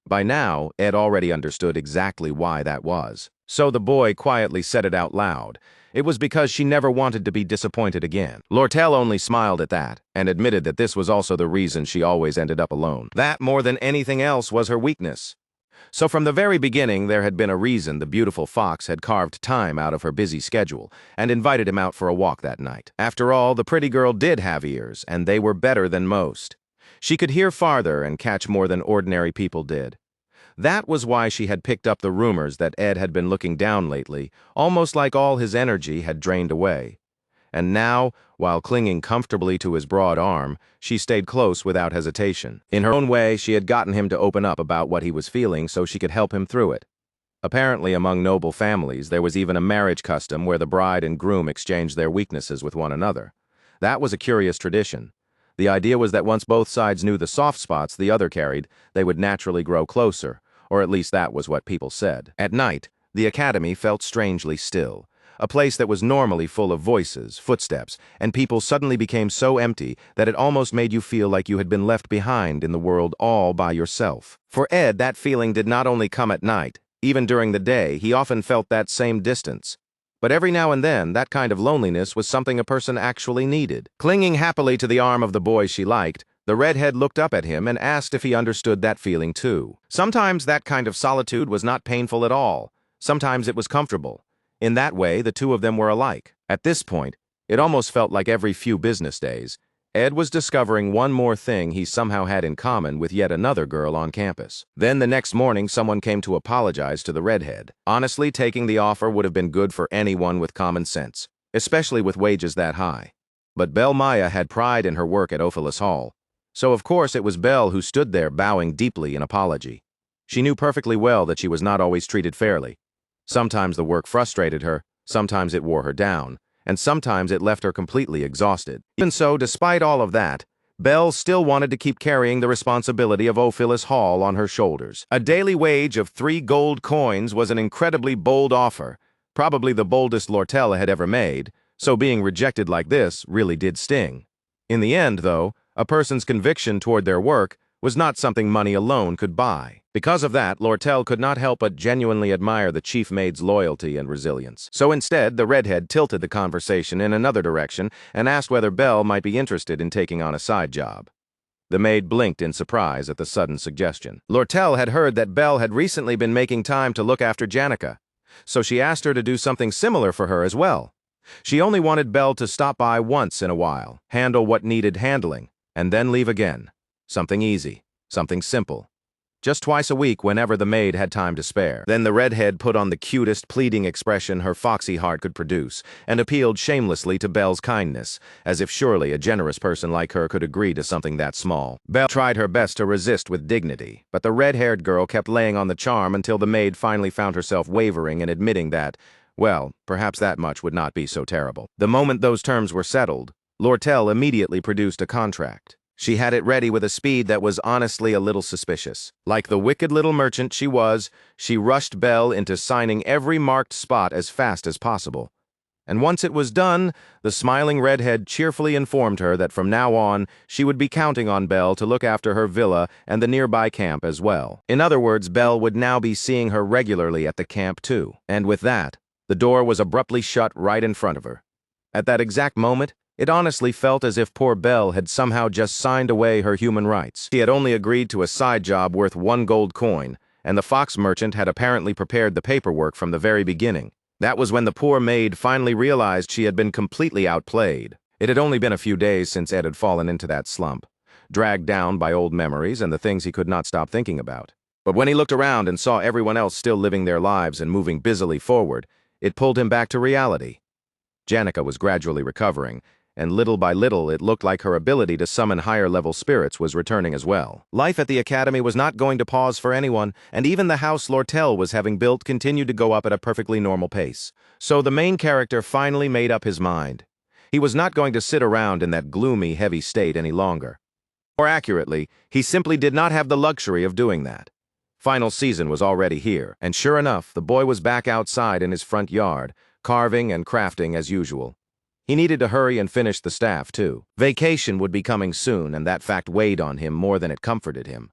A: By now, Ed already understood exactly why that was. So the boy quietly said it out loud. It was because she never wanted to be disappointed again. Lortel only smiled at that, and admitted that this was also the reason she always ended up alone. That, more than anything else, was her weakness. So from the very beginning, there had been a reason the beautiful fox had carved time out of her busy schedule and invited him out for a walk that night. After all, the pretty girl did have ears, and they were better than most. She could hear farther and catch more than ordinary people did. That was why she had picked up the rumors that Ed had been looking down lately, almost like all his energy had drained away. And now, while clinging comfortably to his broad arm, she stayed close without hesitation. In her own way, she had gotten him to open up about what he was feeling so she could help him through it. Apparently, among noble families, there was even a marriage custom where the bride and groom exchanged their weaknesses with one another. That was a curious tradition. The idea was that once both sides knew the soft spots the other carried, they would naturally grow closer. Or at least that was what people said. At night, the academy felt strangely still. A place that was normally full of voices, footsteps, and people suddenly became so empty that it almost made you feel like you had been left behind in the world all by yourself. For Ed, that feeling did not only come at night. Even during the day, he often felt that same distance. But every now and then, that kind of loneliness was something a person actually needed. Clinging happily to the arm of the boy she liked, the redhead looked up at him and asked if he understood that feeling too. Sometimes that kind of solitude was not painful at all. Sometimes it was comfortable. In that way, the two of them were alike. At this point, it almost felt like every few business days, Ed was discovering one more thing he somehow had in common with yet another girl on campus. Then the next morning, someone came to apologize to the redhead. Honestly, taking the offer would have been good for anyone with common sense, especially with wages that high. But Belle Maya had pride in her work at Ophelis Hall. So of course it was Belle who stood there bowing deeply in apology. She knew perfectly well that she was not always treated fairly. Sometimes the work frustrated her, sometimes it wore her down, and sometimes it left her completely exhausted. Even so, despite all of that, Belle still wanted to keep carrying the responsibility of Ophelis Hall on her shoulders. A daily wage of 3 gold coins was an incredibly bold offer, probably the boldest Lortel had ever made, so being rejected like this really did sting. In the end, though, a person's conviction toward their work was not something money alone could buy. Because of that, Lortel could not help but genuinely admire the chief maid's loyalty and resilience. So instead, the redhead tilted the conversation in another direction and asked whether Belle might be interested in taking on a side job. The maid blinked in surprise at the sudden suggestion. Lortel had heard that Belle had recently been making time to look after Janica, so she asked her to do something similar for her as well. She only wanted Belle to stop by once in a while, handle what needed handling, and then leave again. Something easy, something simple. Just twice a week whenever the maid had time to spare. Then the redhead put on the cutest, pleading expression her foxy heart could produce and appealed shamelessly to Belle's kindness, as if surely a generous person like her could agree to something that small. Belle tried her best to resist with dignity, but the red-haired girl kept laying on the charm until the maid finally found herself wavering and admitting that, well, perhaps that much would not be so terrible. The moment those terms were settled, Lortel immediately produced a contract. She had it ready with a speed that was honestly a little suspicious. Like the wicked little merchant she was, she rushed Belle into signing every marked spot as fast as possible. And once it was done, the smiling redhead cheerfully informed her that from now on, she would be counting on Belle to look after her villa and the nearby camp as well. In other words, Belle would now be seeing her regularly at the camp too. And with that, the door was abruptly shut right in front of her. At that exact moment, it honestly felt as if poor Belle had somehow just signed away her human rights. She had only agreed to a side job worth 1 gold coin, and the fox merchant had apparently prepared the paperwork from the very beginning. That was when the poor maid finally realized she had been completely outplayed. It had only been a few days since Ed had fallen into that slump, dragged down by old memories and the things he could not stop thinking about. But when he looked around and saw everyone else still living their lives and moving busily forward, it pulled him back to reality. Janica was gradually recovering, and little by little it looked like her ability to summon higher-level spirits was returning as well. Life at the academy was not going to pause for anyone, and even the house Lortel was having built continued to go up at a perfectly normal pace. So the main character finally made up his mind. He was not going to sit around in that gloomy, heavy state any longer. More accurately, he simply did not have the luxury of doing that. Final season was already here, and sure enough, the boy was back outside in his front yard, carving and crafting as usual. He needed to hurry and finish the staff, too. Vacation would be coming soon, and that fact weighed on him more than it comforted him.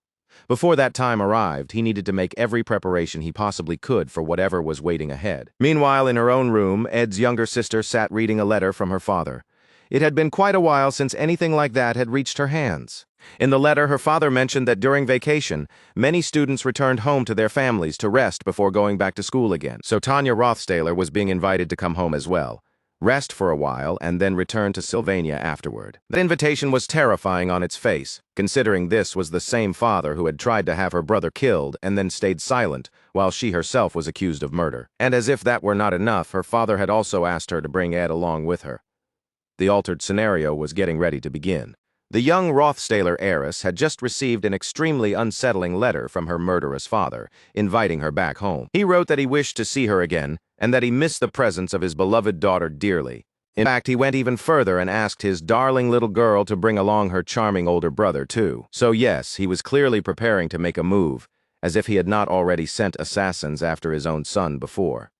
A: Before that time arrived, he needed to make every preparation he possibly could for whatever was waiting ahead. Meanwhile, in her own room, Ed's younger sister sat reading a letter from her father. It had been quite a while since anything like that had reached her hands. In the letter, her father mentioned that during vacation, many students returned home to their families to rest before going back to school again. So Tanya Rothstaler was being invited to come home as well, rest for a while, and then return to Sylvania afterward. The invitation was terrifying on its face, considering this was the same father who had tried to have her brother killed and then stayed silent while she herself was accused of murder. And as if that were not enough, her father had also asked her to bring Ed along with her. The altered scenario was getting ready to begin. The young Rothstaler heiress had just received an extremely unsettling letter from her murderous father, inviting her back home. He wrote that he wished to see her again, and that he missed the presence of his beloved daughter dearly. In fact, he went even further and asked his darling little girl to bring along her charming older brother, too. So yes, he was clearly preparing to make a move, as if he had not already sent assassins after his own son before.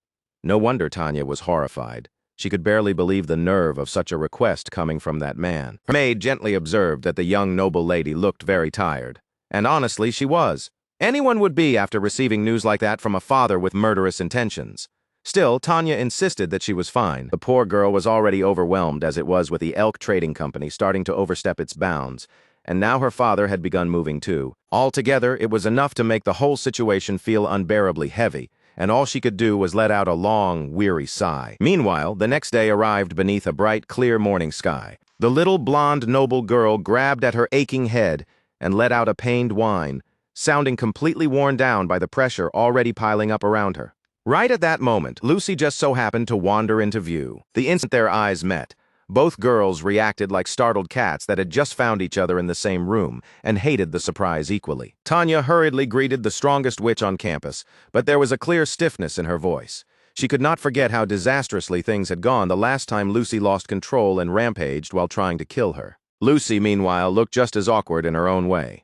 A: No wonder Tanya was horrified. She could barely believe the nerve of such a request coming from that man. Her maid gently observed that the young noble lady looked very tired. And honestly, she was. Anyone would be after receiving news like that from a father with murderous intentions. Still, Tanya insisted that she was fine. The poor girl was already overwhelmed as it was with the Elk Trading Company starting to overstep its bounds, and now her father had begun moving too. Altogether, it was enough to make the whole situation feel unbearably heavy, and all she could do was let out a long, weary sigh. Meanwhile, the next day arrived beneath a bright, clear morning sky. The little blonde noble girl grabbed at her aching head and let out a pained whine, sounding completely worn down by the pressure already piling up around her. Right at that moment, Lucy just so happened to wander into view. The instant their eyes met, both girls reacted like startled cats that had just found each other in the same room and hated the surprise equally. Tanya hurriedly greeted the strongest witch on campus, but there was a clear stiffness in her voice. She could not forget how disastrously things had gone the last time Lucy lost control and rampaged while trying to kill her. Lucy, meanwhile, looked just as awkward in her own way.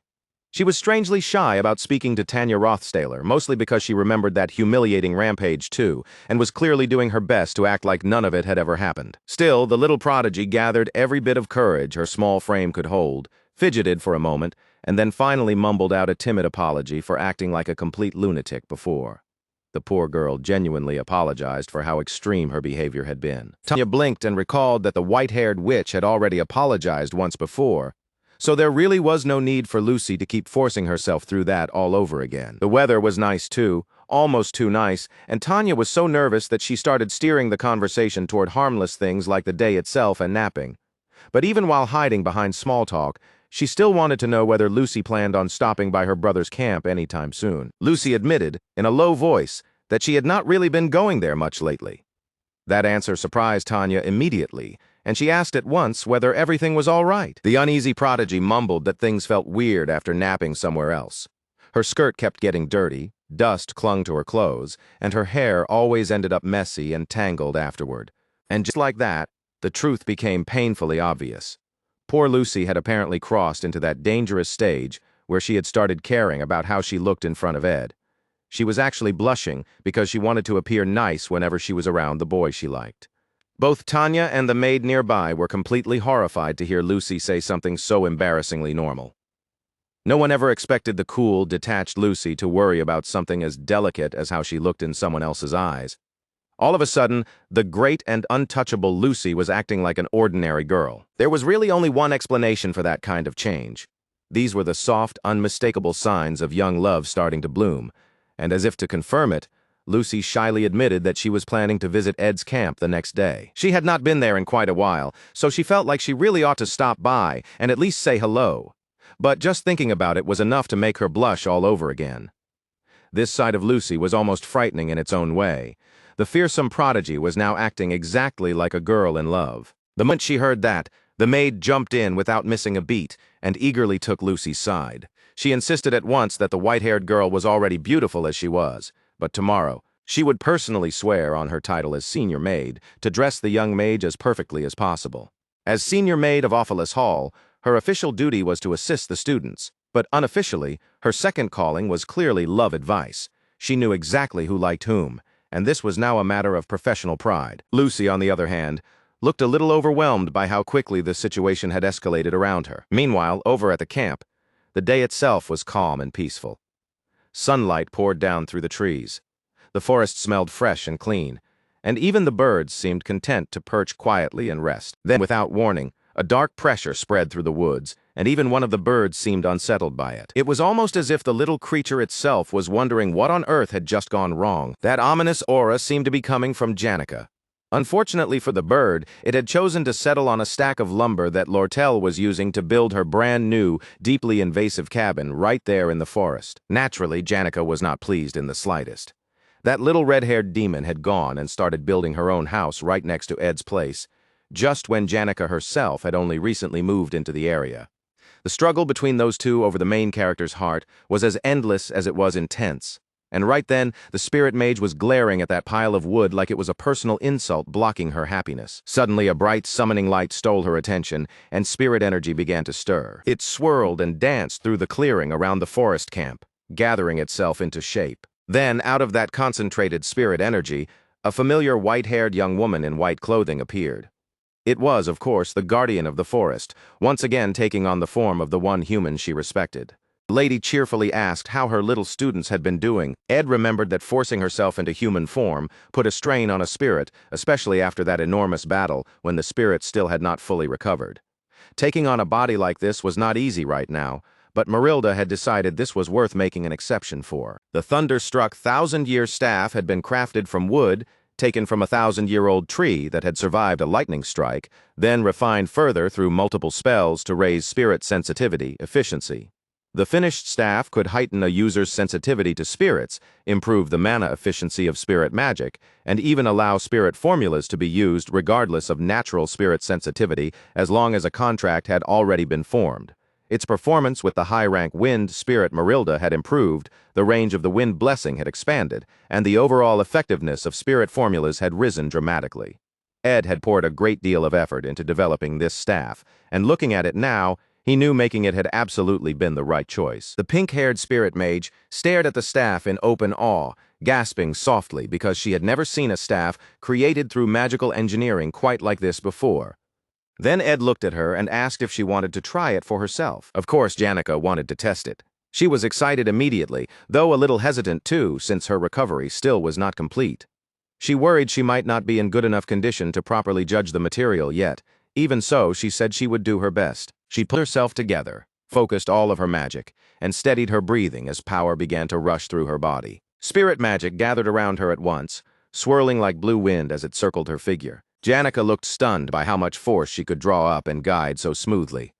A: She was strangely shy about speaking to Tanya Rothstaler, mostly because she remembered that humiliating rampage too, and was clearly doing her best to act like none of it had ever happened. Still, the little prodigy gathered every bit of courage her small frame could hold, fidgeted for a moment, and then finally mumbled out a timid apology for acting like a complete lunatic before. The poor girl genuinely apologized for how extreme her behavior had been. Tanya blinked and recalled that the white-haired witch had already apologized once before, so there really was no need for Lucy to keep forcing herself through that all over again. The weather was nice too, almost too nice, and Tanya was so nervous that she started steering the conversation toward harmless things like the day itself and napping. But even while hiding behind small talk, she still wanted to know whether Lucy planned on stopping by her brother's camp anytime soon. Lucy admitted, in a low voice, that she had not really been going there much lately. That answer surprised Tanya immediately, and she asked at once whether everything was all right. The uneasy prodigy mumbled that things felt weird after napping somewhere else. Her skirt kept getting dirty, dust clung to her clothes, and her hair always ended up messy and tangled afterward. And just like that, the truth became painfully obvious. Poor Lucy had apparently crossed into that dangerous stage where she had started caring about how she looked in front of Ed. She was actually blushing because she wanted to appear nice whenever she was around the boy she liked. Both Tanya and the maid nearby were completely horrified to hear Lucy say something so embarrassingly normal. No one ever expected the cool, detached Lucy to worry about something as delicate as how she looked in someone else's eyes. All of a sudden, the great and untouchable Lucy was acting like an ordinary girl. There was really only one explanation for that kind of change. These were the soft, unmistakable signs of young love starting to bloom, and as if to confirm it, Lucy shyly admitted that she was planning to visit Ed's camp the next day. She had not been there in quite a while, so she felt like she really ought to stop by and at least say hello. But just thinking about it was enough to make her blush all over again. This side of Lucy was almost frightening in its own way. The fearsome prodigy was now acting exactly like a girl in love. The moment she heard that, the maid jumped in without missing a beat and eagerly took Lucy's side. She insisted at once that the white-haired girl was already beautiful as she was, but tomorrow, she would personally swear on her title as senior maid to dress the young mage as perfectly as possible. As senior maid of Awfulus Hall, her official duty was to assist the students, but unofficially, her second calling was clearly love advice. She knew exactly who liked whom, and this was now a matter of professional pride. Lucy, on the other hand, looked a little overwhelmed by how quickly the situation had escalated around her. Meanwhile, over at the camp, the day itself was calm and peaceful. Sunlight poured down through the trees. The forest smelled fresh and clean, and even the birds seemed content to perch quietly and rest. Then, without warning, a dark pressure spread through the woods, and even one of the birds seemed unsettled by it. It was almost as if the little creature itself was wondering what on earth had just gone wrong. That ominous aura seemed to be coming from Janica. Unfortunately for the bird, it had chosen to settle on a stack of lumber that Lortel was using to build her brand-new, deeply invasive cabin right there in the forest. Naturally, Janica was not pleased in the slightest. That little red-haired demon had gone and started building her own house right next to Ed's place, just when Janica herself had only recently moved into the area. The struggle between those two over the main character's heart was as endless as it was intense. And right then, the spirit mage was glaring at that pile of wood like it was a personal insult blocking her happiness. Suddenly, a bright summoning light stole her attention, and spirit energy began to stir. It swirled and danced through the clearing around the forest camp, gathering itself into shape. Then, out of that concentrated spirit energy, a familiar white-haired young woman in white clothing appeared. It was, of course, the guardian of the forest, once again taking on the form of the one human she respected. The lady cheerfully asked how her little students had been doing. Ed remembered that forcing herself into human form put a strain on a spirit, especially after that enormous battle when the spirit still had not fully recovered. Taking on a body like this was not easy right now, but Marilda had decided this was worth making an exception for. The thunderstruck thousand-year staff had been crafted from wood, taken from a thousand-year-old tree that had survived a lightning strike, then refined further through multiple spells to raise spirit sensitivity, efficiency. The finished staff could heighten a user's sensitivity to spirits, improve the mana efficiency of spirit magic, and even allow spirit formulas to be used regardless of natural spirit sensitivity as long as a contract had already been formed. Its performance with the high-rank wind spirit Marilda had improved, the range of the wind blessing had expanded, and the overall effectiveness of spirit formulas had risen dramatically. Ed had poured a great deal of effort into developing this staff, and looking at it now, he knew making it had absolutely been the right choice. The pink-haired spirit mage stared at the staff in open awe, gasping softly because she had never seen a staff created through magical engineering quite like this before. Then Ed looked at her and asked if she wanted to try it for herself. Of course, Janica wanted to test it. She was excited immediately, though a little hesitant too, since her recovery still was not complete. She worried she might not be in good enough condition to properly judge the material yet. Even so, she said she would do her best. She pulled herself together, focused all of her magic, and steadied her breathing as power began to rush through her body. Spirit magic gathered around her at once, swirling like blue wind as it circled her figure. Janica looked stunned by how much force she could draw up and guide so smoothly.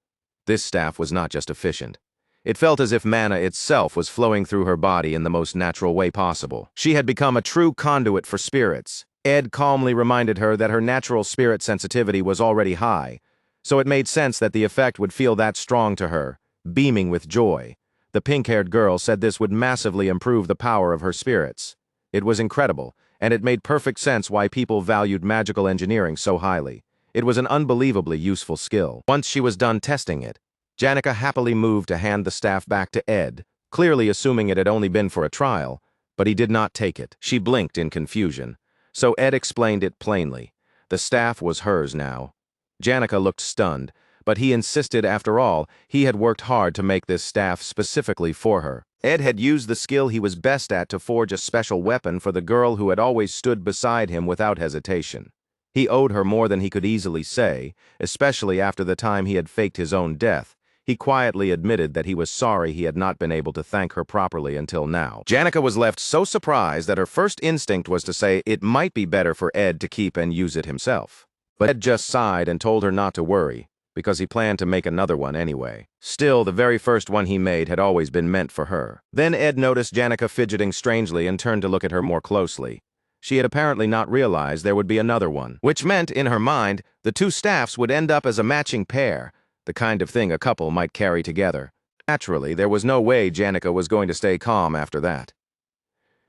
A: This staff was not just efficient. It felt as if mana itself was flowing through her body in the most natural way possible. She had become a true conduit for spirits. Ed calmly reminded her that her natural spirit sensitivity was already high, so it made sense that the effect would feel that strong to her, beaming with joy. The pink-haired girl said this would massively improve the power of her spirits. It was incredible, and it made perfect sense why people valued magical engineering so highly. It was an unbelievably useful skill. Once she was done testing it, Janica happily moved to hand the staff back to Ed, clearly assuming it had only been for a trial, but he did not take it. She blinked in confusion, so Ed explained it plainly. The staff was hers now. Janica looked stunned, but he insisted after all, he had worked hard to make this staff specifically for her. Ed had used the skill he was best at to forge a special weapon for the girl who had always stood beside him without hesitation. He owed her more than he could easily say, especially after the time he had faked his own death. He quietly admitted that he was sorry he had not been able to thank her properly until now. Janica was left so surprised that her first instinct was to say it might be better for Ed to keep and use it himself. But Ed just sighed and told her not to worry, because he planned to make another one anyway. Still, the very first one he made had always been meant for her. Then Ed noticed Janica fidgeting strangely and turned to look at her more closely. She had apparently not realized there would be another one, which meant, in her mind, the two staffs would end up as a matching pair, the kind of thing a couple might carry together. Naturally, there was no way Janica was going to stay calm after that.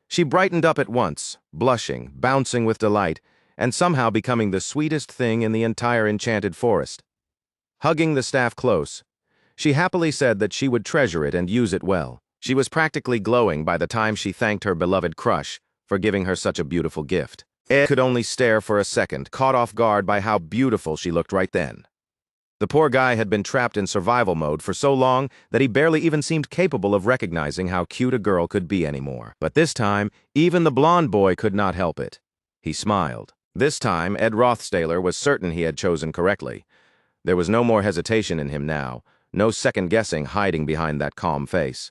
A: She brightened up at once, blushing, bouncing with delight, and somehow becoming the sweetest thing in the entire enchanted forest. Hugging the staff close, she happily said that she would treasure it and use it well. She was practically glowing by the time she thanked her beloved crush for giving her such a beautiful gift. Ed could only stare for a second, caught off guard by how beautiful she looked right then. The poor guy had been trapped in survival mode for so long that he barely even seemed capable of recognizing how cute a girl could be anymore. But this time, even the blonde boy could not help it. He smiled. This time, Ed Rothstaler was certain he had chosen correctly. There was no more hesitation in him now, no second-guessing hiding behind that calm face.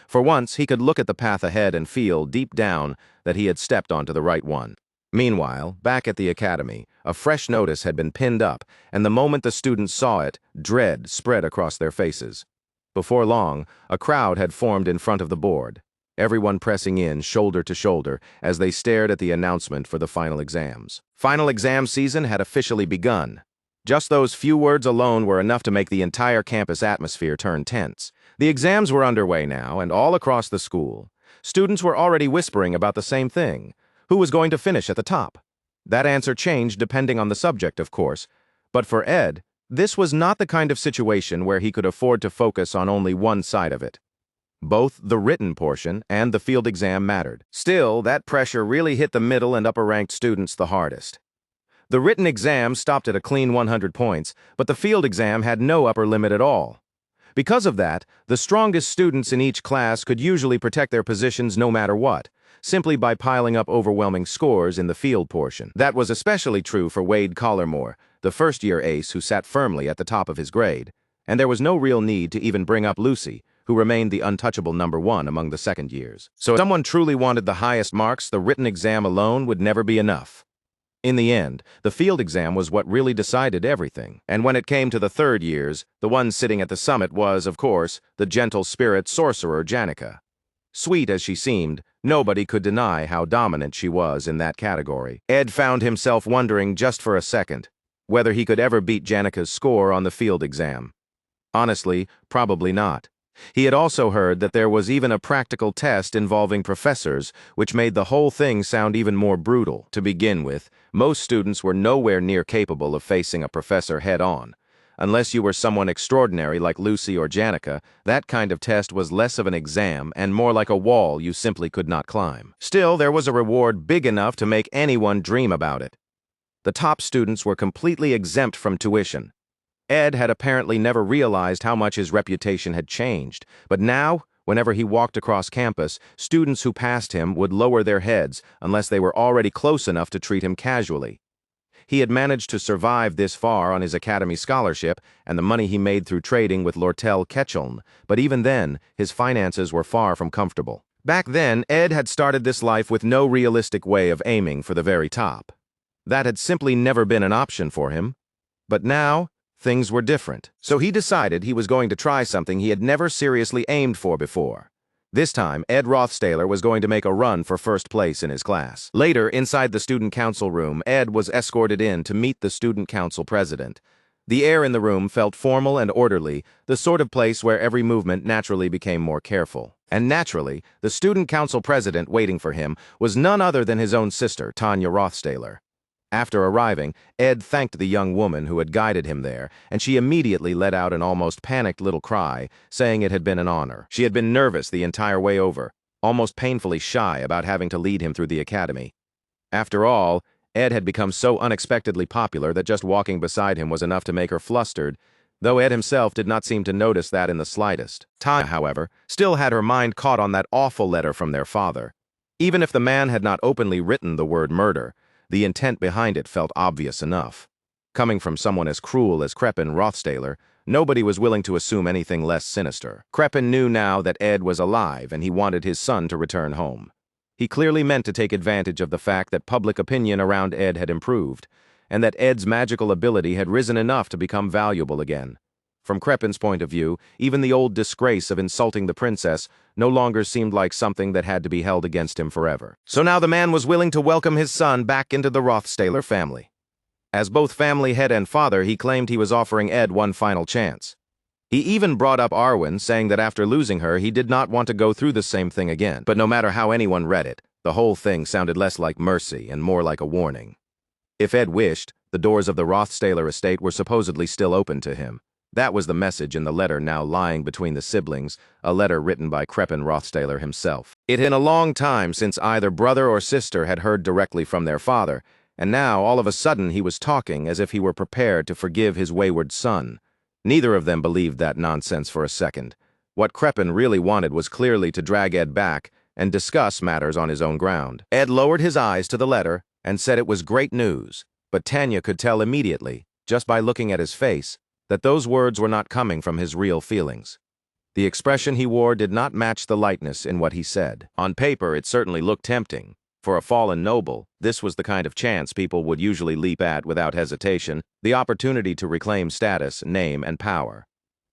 A: For once, he could look at the path ahead and feel, deep down, that he had stepped onto the right one. Meanwhile, back at the academy, a fresh notice had been pinned up, and the moment the students saw it, dread spread across their faces. Before long, a crowd had formed in front of the board, everyone pressing in shoulder to shoulder as they stared at the announcement for the final exams. Final exam season had officially begun. Just those few words alone were enough to make the entire campus atmosphere turn tense. The exams were underway now, and all across the school, students were already whispering about the same thing. Who was going to finish at the top? That answer changed depending on the subject, of course. But for Ed, this was not the kind of situation where he could afford to focus on only one side of it. Both the written portion and the field exam mattered. Still, that pressure really hit the middle and upper-ranked students the hardest. The written exam stopped at a clean 100 points, but the field exam had no upper limit at all. Because of that, the strongest students in each class could usually protect their positions no matter what, simply by piling up overwhelming scores in the field portion. That was especially true for Wade Collarmore, the first-year ace who sat firmly at the top of his grade, and there was no real need to even bring up Lucy, who remained the untouchable #1 among the second years. So if someone truly wanted the highest marks, the written exam alone would never be enough. In the end, the field exam was what really decided everything. And when it came to the third years, the one sitting at the summit was, of course, the gentle spirit sorcerer Janica. Sweet as she seemed, nobody could deny how dominant she was in that category. Ed found himself wondering just for a second whether he could ever beat Janica's score on the field exam. Honestly, probably not. He had also heard that there was even a practical test involving professors, which made the whole thing sound even more brutal. To begin with, most students were nowhere near capable of facing a professor head-on. Unless you were someone extraordinary like Lucy or Janica, that kind of test was less of an exam and more like a wall you simply could not climb. Still, there was a reward big enough to make anyone dream about it. The top students were completely exempt from tuition. Ed had apparently never realized how much his reputation had changed, but now, whenever he walked across campus, students who passed him would lower their heads unless they were already close enough to treat him casually. He had managed to survive this far on his academy scholarship and the money he made through trading with Lortel Ketchuln, but even then, his finances were far from comfortable. Back then, Ed had started this life with no realistic way of aiming for the very top. That had simply never been an option for him. But now, things were different. So he decided he was going to try something he had never seriously aimed for before. This time, Ed Rothstaler was going to make a run for first place in his class. Later, inside the student council room, Ed was escorted in to meet the student council president. The air in the room felt formal and orderly, the sort of place where every movement naturally became more careful. And naturally, the student council president waiting for him was none other than his own sister, Tanya Rothstaler. After arriving, Ed thanked the young woman who had guided him there, and she immediately let out an almost panicked little cry, saying it had been an honor. She had been nervous the entire way over, almost painfully shy about having to lead him through the academy. After all, Ed had become so unexpectedly popular that just walking beside him was enough to make her flustered, though Ed himself did not seem to notice that in the slightest. Tanya, however, still had her mind caught on that awful letter from their father. Even if the man had not openly written the word murder, the intent behind it felt obvious enough. Coming from someone as cruel as Crepin Rothstaler, nobody was willing to assume anything less sinister. Crepin knew now that Ed was alive and he wanted his son to return home. He clearly meant to take advantage of the fact that public opinion around Ed had improved, and that Ed's magical ability had risen enough to become valuable again. From Crepin's point of view, even the old disgrace of insulting the princess no longer seemed like something that had to be held against him forever. So now the man was willing to welcome his son back into the Rothstaler family. As both family head and father, he claimed he was offering Ed one final chance. He even brought up Arwen, saying that after losing her, he did not want to go through the same thing again. But no matter how anyone read it, the whole thing sounded less like mercy and more like a warning. If Ed wished, the doors of the Rothstaler estate were supposedly still open to him. That was the message in the letter now lying between the siblings, a letter written by Crepin Rothstaler himself. It had been a long time since either brother or sister had heard directly from their father, and now all of a sudden he was talking as if he were prepared to forgive his wayward son. Neither of them believed that nonsense for a second. What Crepin really wanted was clearly to drag Ed back and discuss matters on his own ground. Ed lowered his eyes to the letter and said it was great news, but Tanya could tell immediately, just by looking at his face, that those words were not coming from his real feelings. The expression he wore did not match the lightness in what he said. On paper, it certainly looked tempting. For a fallen noble, this was the kind of chance people would usually leap at without hesitation, the opportunity to reclaim status, name, and power.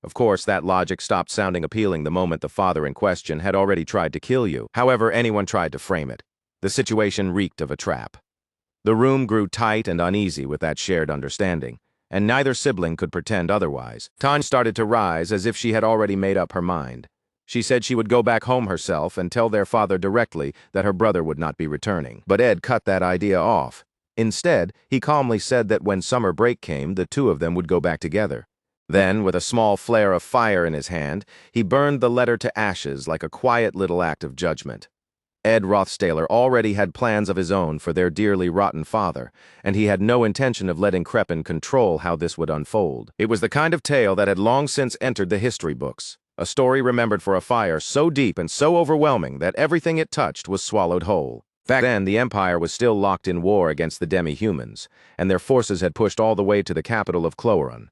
A: Of course, that logic stopped sounding appealing the moment the father in question had already tried to kill you, however anyone tried to frame it. The situation reeked of a trap. The room grew tight and uneasy with that shared understanding, and neither sibling could pretend otherwise. Tanya started to rise as if she had already made up her mind. She said she would go back home herself and tell their father directly that her brother would not be returning. But Ed cut that idea off. Instead, he calmly said that when summer break came, the two of them would go back together. Then, with a small flare of fire in his hand, he burned the letter to ashes like a quiet little act of judgment. Ed Rothstaler already had plans of his own for their dearly rotten father, and he had no intention of letting Crepin control how this would unfold. It was the kind of tale that had long since entered the history books, a story remembered for a fire so deep and so overwhelming that everything it touched was swallowed whole. Back then, the Empire was still locked in war against the demi-humans, and their forces had pushed all the way to the capital of Cloeron.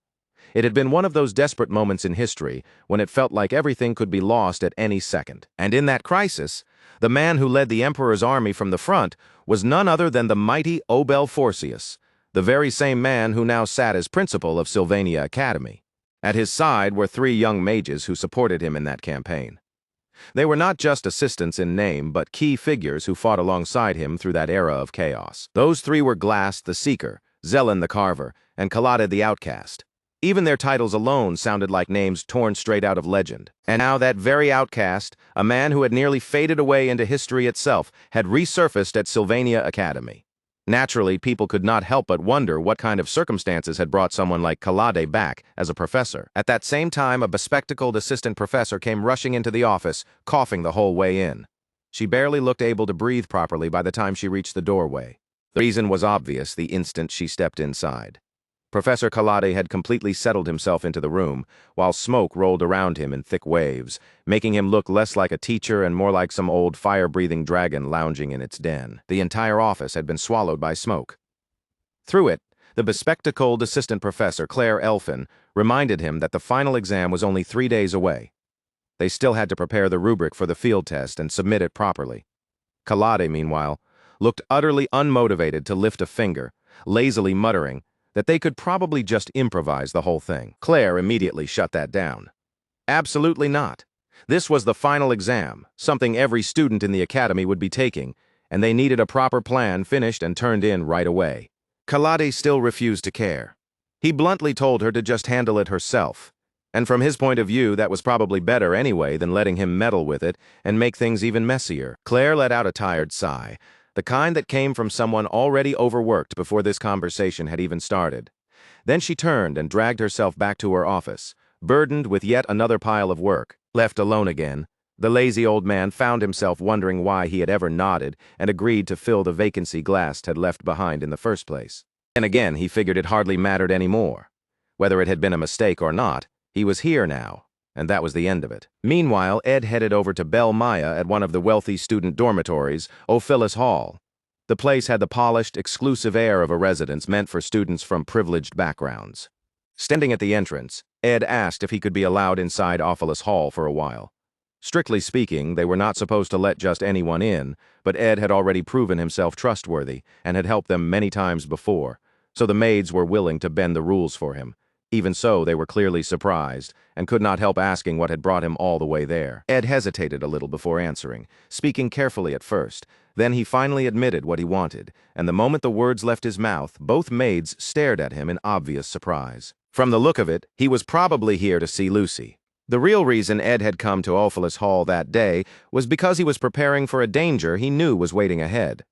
A: It had been one of those desperate moments in history when it felt like everything could be lost at any second. And in that crisis, the man who led the Emperor's army from the front was none other than the mighty Obel Forcius, the very same man who now sat as principal of Sylvania Academy. At his side were 3 young mages who supported him in that campaign. They were not just assistants in name, but key figures who fought alongside him through that era of chaos. Those 3 were Glass the Seeker, Zelen the Carver, and Kalade the Outcast. Even their titles alone sounded like names torn straight out of legend. And now that very outcast, a man who had nearly faded away into history itself, had resurfaced at Sylvania Academy. Naturally, people could not help but wonder what kind of circumstances had brought someone like Kalade back as a professor. At that same time, a bespectacled assistant professor came rushing into the office, coughing the whole way in. She barely looked able to breathe properly by the time she reached the doorway. The reason was obvious the instant she stepped inside. Professor Kalade had completely settled himself into the room, while smoke rolled around him in thick waves, making him look less like a teacher and more like some old fire-breathing dragon lounging in its den. The entire office had been swallowed by smoke. Through it, the bespectacled assistant professor, Claire Elfin, reminded him that the final exam was only 3 days away. They still had to prepare the rubric for the field test and submit it properly. Kalade, meanwhile, looked utterly unmotivated to lift a finger, lazily muttering that they could probably just improvise the whole thing. Claire immediately shut that down. Absolutely not. This was the final exam, something every student in the academy would be taking, and they needed a proper plan finished and turned in right away. Kalade still refused to care. He bluntly told her to just handle it herself, and from his point of view, that was probably better anyway than letting him meddle with it and make things even messier. Claire let out a tired sigh, the kind that came from someone already overworked before this conversation had even started. Then she turned and dragged herself back to her office, burdened with yet another pile of work. Left alone again, the lazy old man found himself wondering why he had ever nodded and agreed to fill the vacancy Glass had left behind in the first place. And again, he figured it hardly mattered anymore. Whether it had been a mistake or not, he was here now, and that was the end of it. Meanwhile, Ed headed over to Bel Maya at one of the wealthy student dormitories, Ophilis Hall. The place had the polished, exclusive air of a residence meant for students from privileged backgrounds. Standing at the entrance, Ed asked if he could be allowed inside Ophilis Hall for a while. Strictly speaking, they were not supposed to let just anyone in, but Ed had already proven himself trustworthy and had helped them many times before, so the maids were willing to bend the rules for him, Even so, they were clearly surprised, and could not help asking what had brought him all the way there. Ed hesitated a little before answering, speaking carefully at first. Then he finally admitted what he wanted, and the moment the words left his mouth, both maids stared at him in obvious surprise. From the look of it, he was probably here to see Lucy. The real reason Ed had come to Ophelis Hall that day was because he was preparing for a danger he knew was waiting ahead.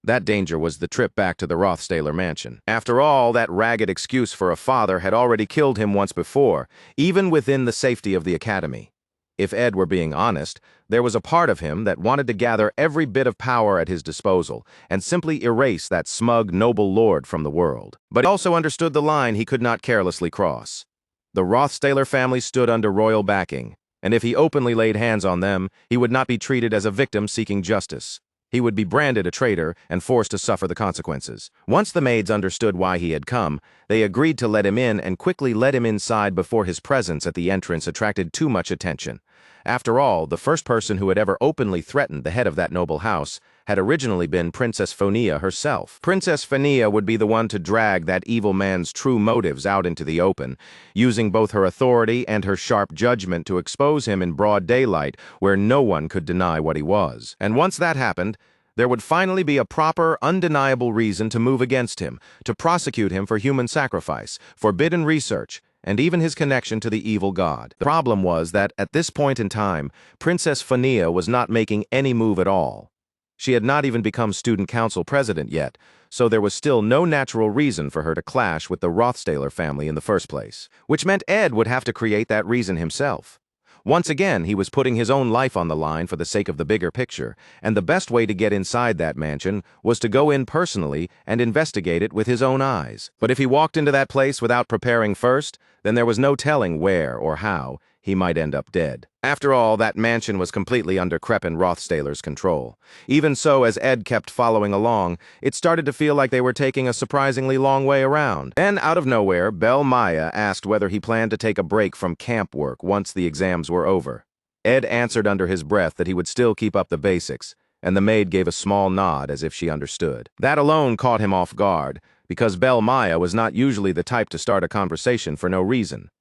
A: That danger was the trip back to the Rothstaler mansion. After all, that ragged excuse for a father had already killed him once before, even within the safety of the academy. If Ed were being honest, there was a part of him that wanted to gather every bit of power at his disposal and simply erase that smug, noble lord from the world. But he also understood the line he could not carelessly cross. The Rothstaler family stood under royal backing, and if he openly laid hands on them, he would not be treated as a victim seeking justice. He would be branded a traitor and forced to suffer the consequences. Once the maids understood why he had come, they agreed to let him in and quickly led him inside before his presence at the entrance attracted too much attention. After all, the first person who had ever openly threatened the head of that noble house had originally been Princess Phonia herself. Princess Phonia would be the one to drag that evil man's true motives out into the open, using both her authority and her sharp judgment to expose him in broad daylight where no one could deny what he was. And once that happened, there would finally be a proper, undeniable reason to move against him, to prosecute him for human sacrifice, forbidden research, and even his connection to the evil god. The problem was that, at this point in time, Princess Phonia was not making any move at all. She had not even become student council president yet, so there was still no natural reason for her to clash with the Rothstaler family in the first place, which meant Ed would have to create that reason himself. Once again, he was putting his own life on the line for the sake of the bigger picture, and the best way to get inside that mansion was to go in personally and investigate it with his own eyes. But if he walked into that place without preparing first, then there was no telling where or how he might end up dead. After all, that mansion was completely under Crepin Rothstaler's control. Even so, as Ed kept following along, it started to feel like they were taking a surprisingly long way around. Then, out of nowhere, Belle Maya asked whether he planned to take a break from camp work once the exams were over. Ed answered under his breath that he would still keep up the basics, and the maid gave a small nod as if she understood. That alone caught him off guard, because Belle Maya was not usually the type to start a conversation for no reason.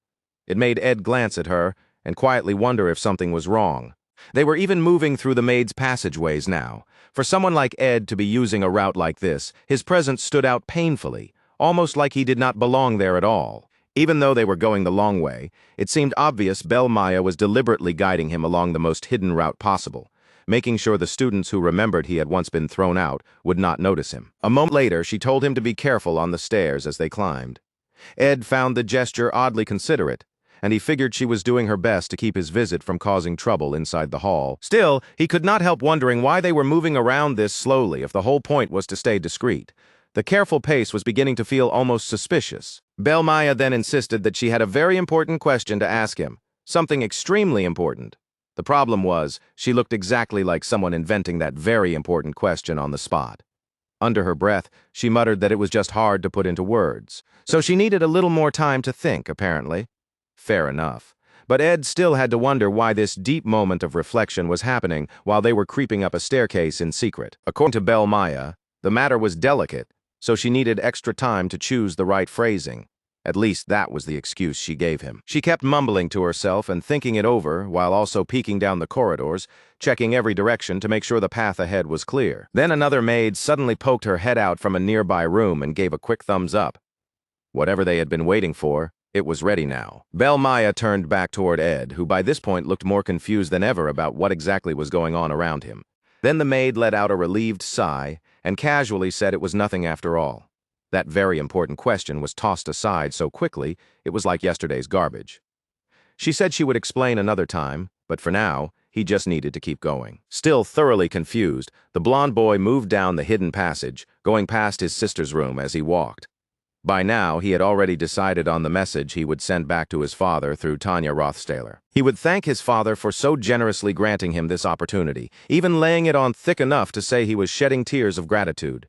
A: It made Ed glance at her and quietly wonder if something was wrong. They were even moving through the maid's passageways now. For someone like Ed to be using a route like this, his presence stood out painfully, almost like he did not belong there at all. Even though they were going the long way, it seemed obvious Belle Maya was deliberately guiding him along the most hidden route possible, making sure the students who remembered he had once been thrown out would not notice him. A moment later, she told him to be careful on the stairs as they climbed. Ed found the gesture oddly considerate, and he figured she was doing her best to keep his visit from causing trouble inside the hall. Still, he could not help wondering why they were moving around this slowly if the whole point was to stay discreet. The careful pace was beginning to feel almost suspicious. Belle Maya then insisted that she had a very important question to ask him, something extremely important. The problem was, she looked exactly like someone inventing that very important question on the spot. Under her breath, she muttered that it was just hard to put into words, so she needed a little more time to think, apparently. Fair enough. But Ed still had to wonder why this deep moment of reflection was happening while they were creeping up a staircase in secret. According to Belle Maya, the matter was delicate, so she needed extra time to choose the right phrasing. At least that was the excuse she gave him. She kept mumbling to herself and thinking it over while also peeking down the corridors, checking every direction to make sure the path ahead was clear. Then another maid suddenly poked her head out from a nearby room and gave a quick thumbs up. Whatever they had been waiting for, it was ready now. Belle Maya turned back toward Ed, who by this point looked more confused than ever about what exactly was going on around him. Then the maid let out a relieved sigh and casually said it was nothing after all. That very important question was tossed aside so quickly, it was like yesterday's garbage. She said she would explain another time, but for now, he just needed to keep going. Still thoroughly confused, the blond boy moved down the hidden passage, going past his sister's room as he walked. By now, he had already decided on the message he would send back to his father through Tanya Rothstaler. He would thank his father for so generously granting him this opportunity, even laying it on thick enough to say he was shedding tears of gratitude.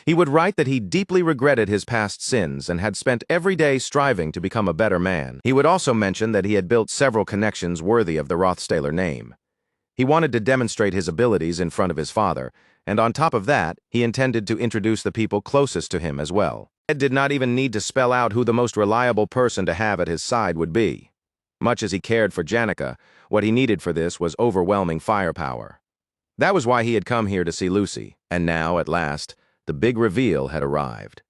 A: He would write that he deeply regretted his past sins and had spent every day striving to become a better man. He would also mention that he had built several connections worthy of the Rothstaler name. He wanted to demonstrate his abilities in front of his father, and on top of that, he intended to introduce the people closest to him as well. Ed did not even need to spell out who the most reliable person to have at his side would be. Much as he cared for Janica, what he needed for this was overwhelming firepower. That was why he had come here to see Lucy, and now, at last, the big reveal had arrived.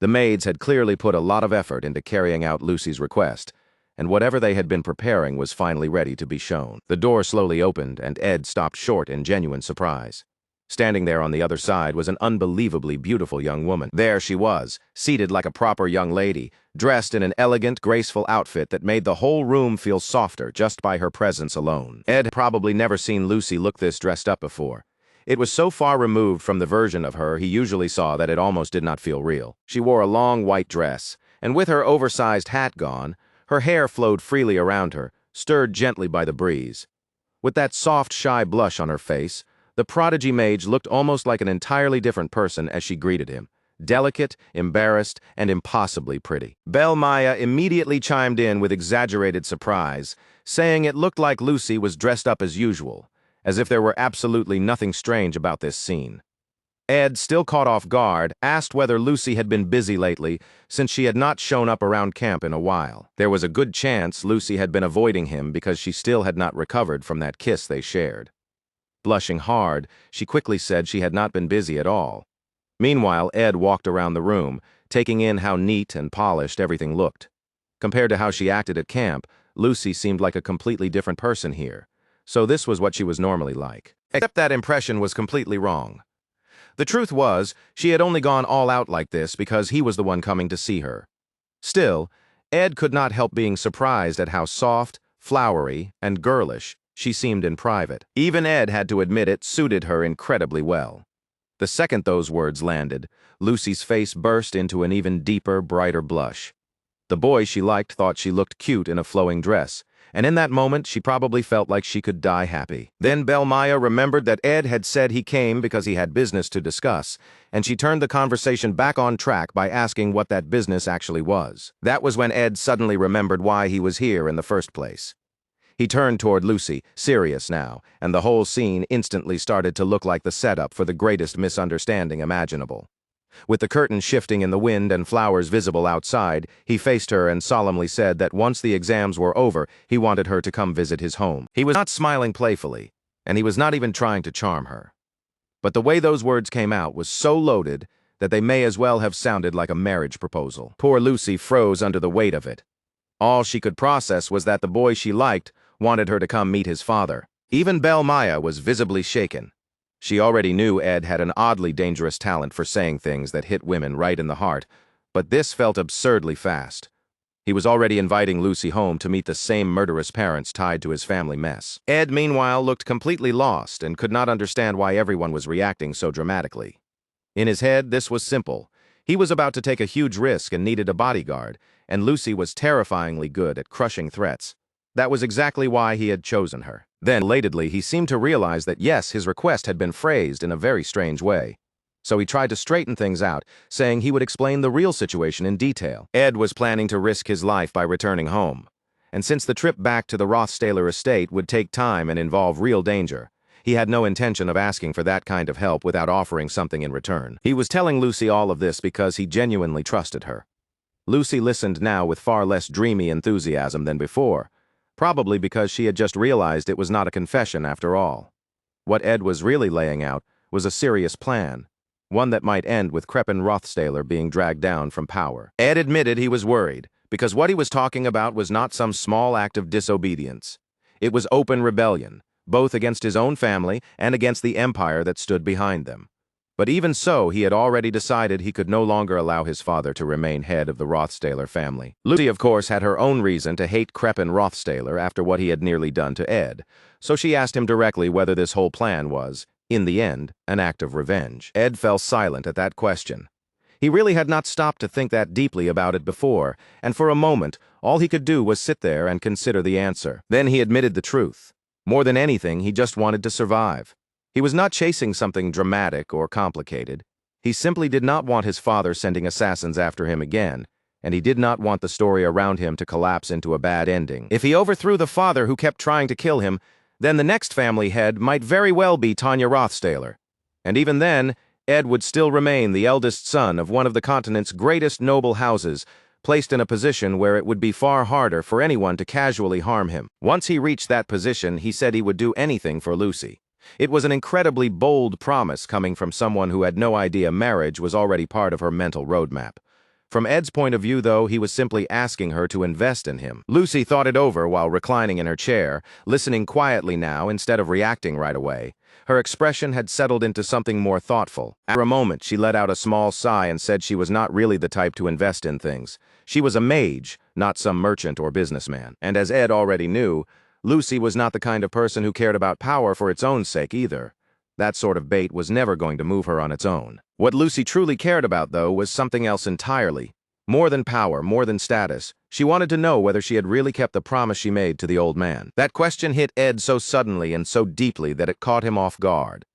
A: The maids had clearly put a lot of effort into carrying out Lucy's request, and whatever they had been preparing was finally ready to be shown. The door slowly opened, and Ed stopped short in genuine surprise. Standing there on the other side was an unbelievably beautiful young woman. There she was, seated like a proper young lady, dressed in an elegant, graceful outfit that made the whole room feel softer just by her presence alone. Ed had probably never seen Lucy look this dressed up before. It was so far removed from the version of her he usually saw that it almost did not feel real. She wore a long white dress, and with her oversized hat gone, her hair flowed freely around her, stirred gently by the breeze. With that soft, shy blush on her face, the prodigy mage looked almost like an entirely different person as she greeted him, delicate, embarrassed, and impossibly pretty. Belle Maya immediately chimed in with exaggerated surprise, saying it looked like Lucy was dressed up as usual, as if there were absolutely nothing strange about this scene. Ed, still caught off guard, asked whether Lucy had been busy lately, since she had not shown up around camp in a while. There was a good chance Lucy had been avoiding him because she still had not recovered from that kiss they shared. Blushing hard, she quickly said she had not been busy at all. Meanwhile, Ed walked around the room, taking in how neat and polished everything looked. Compared to how she acted at camp, Lucy seemed like a completely different person here. So this was what she was normally like. Except that impression was completely wrong. The truth was, she had only gone all out like this because he was the one coming to see her. Still, Ed could not help being surprised at how soft, flowery, and girlish she seemed in private. Even Ed had to admit it suited her incredibly well. The second those words landed, Lucy's face burst into an even deeper, brighter blush. The boy she liked thought she looked cute in a flowing dress, and in that moment she probably felt like she could die happy. Then Belle Maya remembered that Ed had said he came because he had business to discuss, and she turned the conversation back on track by asking what that business actually was. That was when Ed suddenly remembered why he was here in the first place. He turned toward Lucy, serious now, and the whole scene instantly started to look like the setup for the greatest misunderstanding imaginable. With the curtain shifting in the wind and flowers visible outside, he faced her and solemnly said that once the exams were over, he wanted her to come visit his home. He was not smiling playfully, and he was not even trying to charm her. But the way those words came out was so loaded that they may as well have sounded like a marriage proposal. Poor Lucy froze under the weight of it. All she could process was that the boy she liked wanted her to come meet his father. Even Belle Maya was visibly shaken. She already knew Ed had an oddly dangerous talent for saying things that hit women right in the heart, but this felt absurdly fast. He was already inviting Lucy home to meet the same murderous parents tied to his family mess. Ed, meanwhile, looked completely lost and could not understand why everyone was reacting so dramatically. In his head, this was simple. He was about to take a huge risk and needed a bodyguard, and Lucy was terrifyingly good at crushing threats. That was exactly why he had chosen her. Then, belatedly, he seemed to realize that yes, his request had been phrased in a very strange way. So he tried to straighten things out, saying he would explain the real situation in detail. Ed was planning to risk his life by returning home. And since the trip back to the Rothstaler estate would take time and involve real danger, he had no intention of asking for that kind of help without offering something in return. He was telling Lucy all of this because he genuinely trusted her. Lucy listened now with far less dreamy enthusiasm than before, probably because she had just realized it was not a confession after all. What Ed was really laying out was a serious plan, one that might end with Kreppen Rothstaler being dragged down from power. Ed admitted he was worried, because what he was talking about was not some small act of disobedience. It was open rebellion, both against his own family and against the empire that stood behind them. But even so, he had already decided he could no longer allow his father to remain head of the Rothstaler family. Lucy, of course, had her own reason to hate Kreppen Rothstaler after what he had nearly done to Ed, so she asked him directly whether this whole plan was, in the end, an act of revenge. Ed fell silent at that question. He really had not stopped to think that deeply about it before, and for a moment, all he could do was sit there and consider the answer. Then he admitted the truth. More than anything, he just wanted to survive. He was not chasing something dramatic or complicated. He simply did not want his father sending assassins after him again, and he did not want the story around him to collapse into a bad ending. If he overthrew the father who kept trying to kill him, then the next family head might very well be Tanya Rothstaler. And even then, Ed would still remain the eldest son of one of the continent's greatest noble houses, placed in a position where it would be far harder for anyone to casually harm him. Once he reached that position, he said he would do anything for Lucy. It was an incredibly bold promise coming from someone who had no idea marriage was already part of her mental roadmap. From Ed's point of view, though, he was simply asking her to invest in him. Lucy thought it over while reclining in her chair, listening quietly now instead of reacting right away. Her expression had settled into something more thoughtful. After a moment, she let out a small sigh and said she was not really the type to invest in things. She was a mage, not some merchant or businessman. And as Ed already knew, Lucy was not the kind of person who cared about power for its own sake either. That sort of bait was never going to move her on its own. What Lucy truly cared about, though, was something else entirely. More than power, more than status. She wanted to know whether she had really kept the promise she made to the old man. That question hit Ed so suddenly and so deeply that it caught him off guard.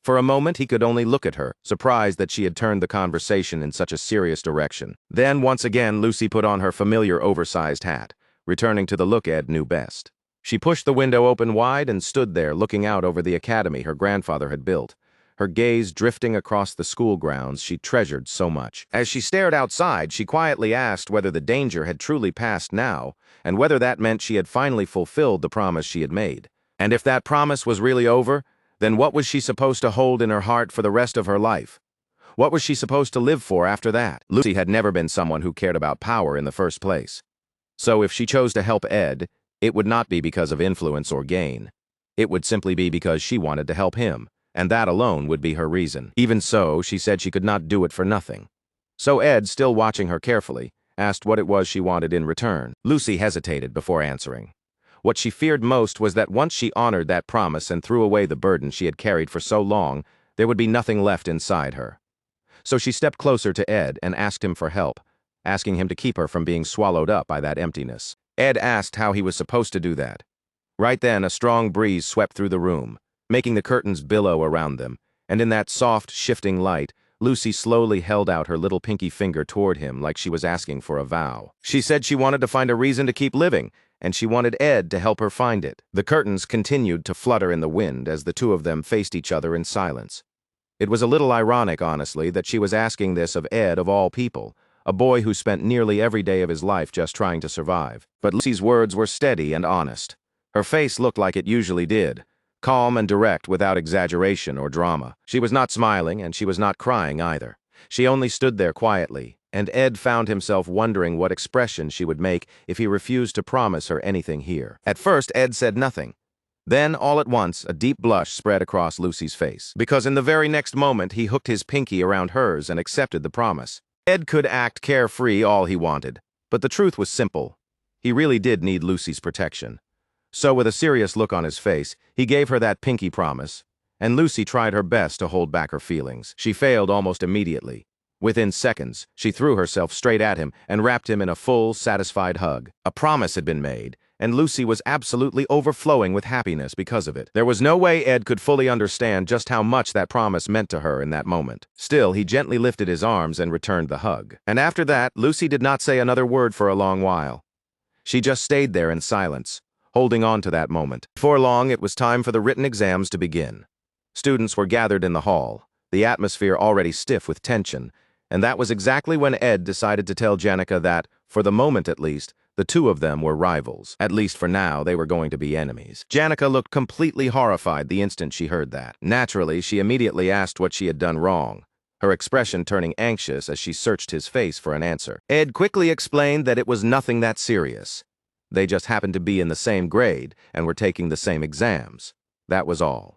A: For a moment, he could only look at her, surprised that she had turned the conversation in such a serious direction. Then, once again, Lucy put on her familiar oversized hat, returning to the look Ed knew best. She pushed the window open wide and stood there looking out over the academy her grandfather had built, her gaze drifting across the school grounds she treasured so much. As she stared outside, she quietly asked whether the danger had truly passed now, and whether that meant she had finally fulfilled the promise she had made. And if that promise was really over, then what was she supposed to hold in her heart for the rest of her life? What was she supposed to live for after that? Lucy had never been someone who cared about power in the first place. So if she chose to help Ed, it would not be because of influence or gain. It would simply be because she wanted to help him, and that alone would be her reason. Even so, she said she could not do it for nothing. So Ed, still watching her carefully, asked what it was she wanted in return. Lucy hesitated before answering. What she feared most was that once she honored that promise and threw away the burden she had carried for so long, there would be nothing left inside her. So she stepped closer to Ed and asked him for help, asking him to keep her from being swallowed up by that emptiness. Ed asked how he was supposed to do that. Right then, a strong breeze swept through the room, making the curtains billow around them, and in that soft, shifting light, Lucy slowly held out her little pinky finger toward him like she was asking for a vow. She said she wanted to find a reason to keep living, and she wanted Ed to help her find it. The curtains continued to flutter in the wind as the two of them faced each other in silence. It was a little ironic, honestly, that she was asking this of Ed of all people, a boy who spent nearly every day of his life just trying to survive. But Lucy's words were steady and honest. Her face looked like it usually did, calm and direct without exaggeration or drama. She was not smiling, and she was not crying either. She only stood there quietly, and Ed found himself wondering what expression she would make if he refused to promise her anything here. At first, Ed said nothing. Then, all at once, a deep blush spread across Lucy's face, because in the very next moment he hooked his pinky around hers and accepted the promise. Ed could act carefree all he wanted, but the truth was simple. He really did need Lucy's protection. So with a serious look on his face, he gave her that pinky promise, and Lucy tried her best to hold back her feelings. She failed almost immediately. Within seconds, she threw herself straight at him and wrapped him in a full, satisfied hug. A promise had been made, and Lucy was absolutely overflowing with happiness because of it. There was no way Ed could fully understand just how much that promise meant to her in that moment. Still, he gently lifted his arms and returned the hug. And after that, Lucy did not say another word for a long while. She just stayed there in silence, holding on to that moment. Before long, it was time for the written exams to begin. Students were gathered in the hall, the atmosphere already stiff with tension, and that was exactly when Ed decided to tell Janica that, for the moment at least, the two of them were rivals. At least for now, they were going to be enemies. Janica looked completely horrified the instant she heard that. Naturally, she immediately asked what she had done wrong, her expression turning anxious as she searched his face for an answer. Ed quickly explained that it was nothing that serious. They just happened to be in the same grade and were taking the same exams. That was all.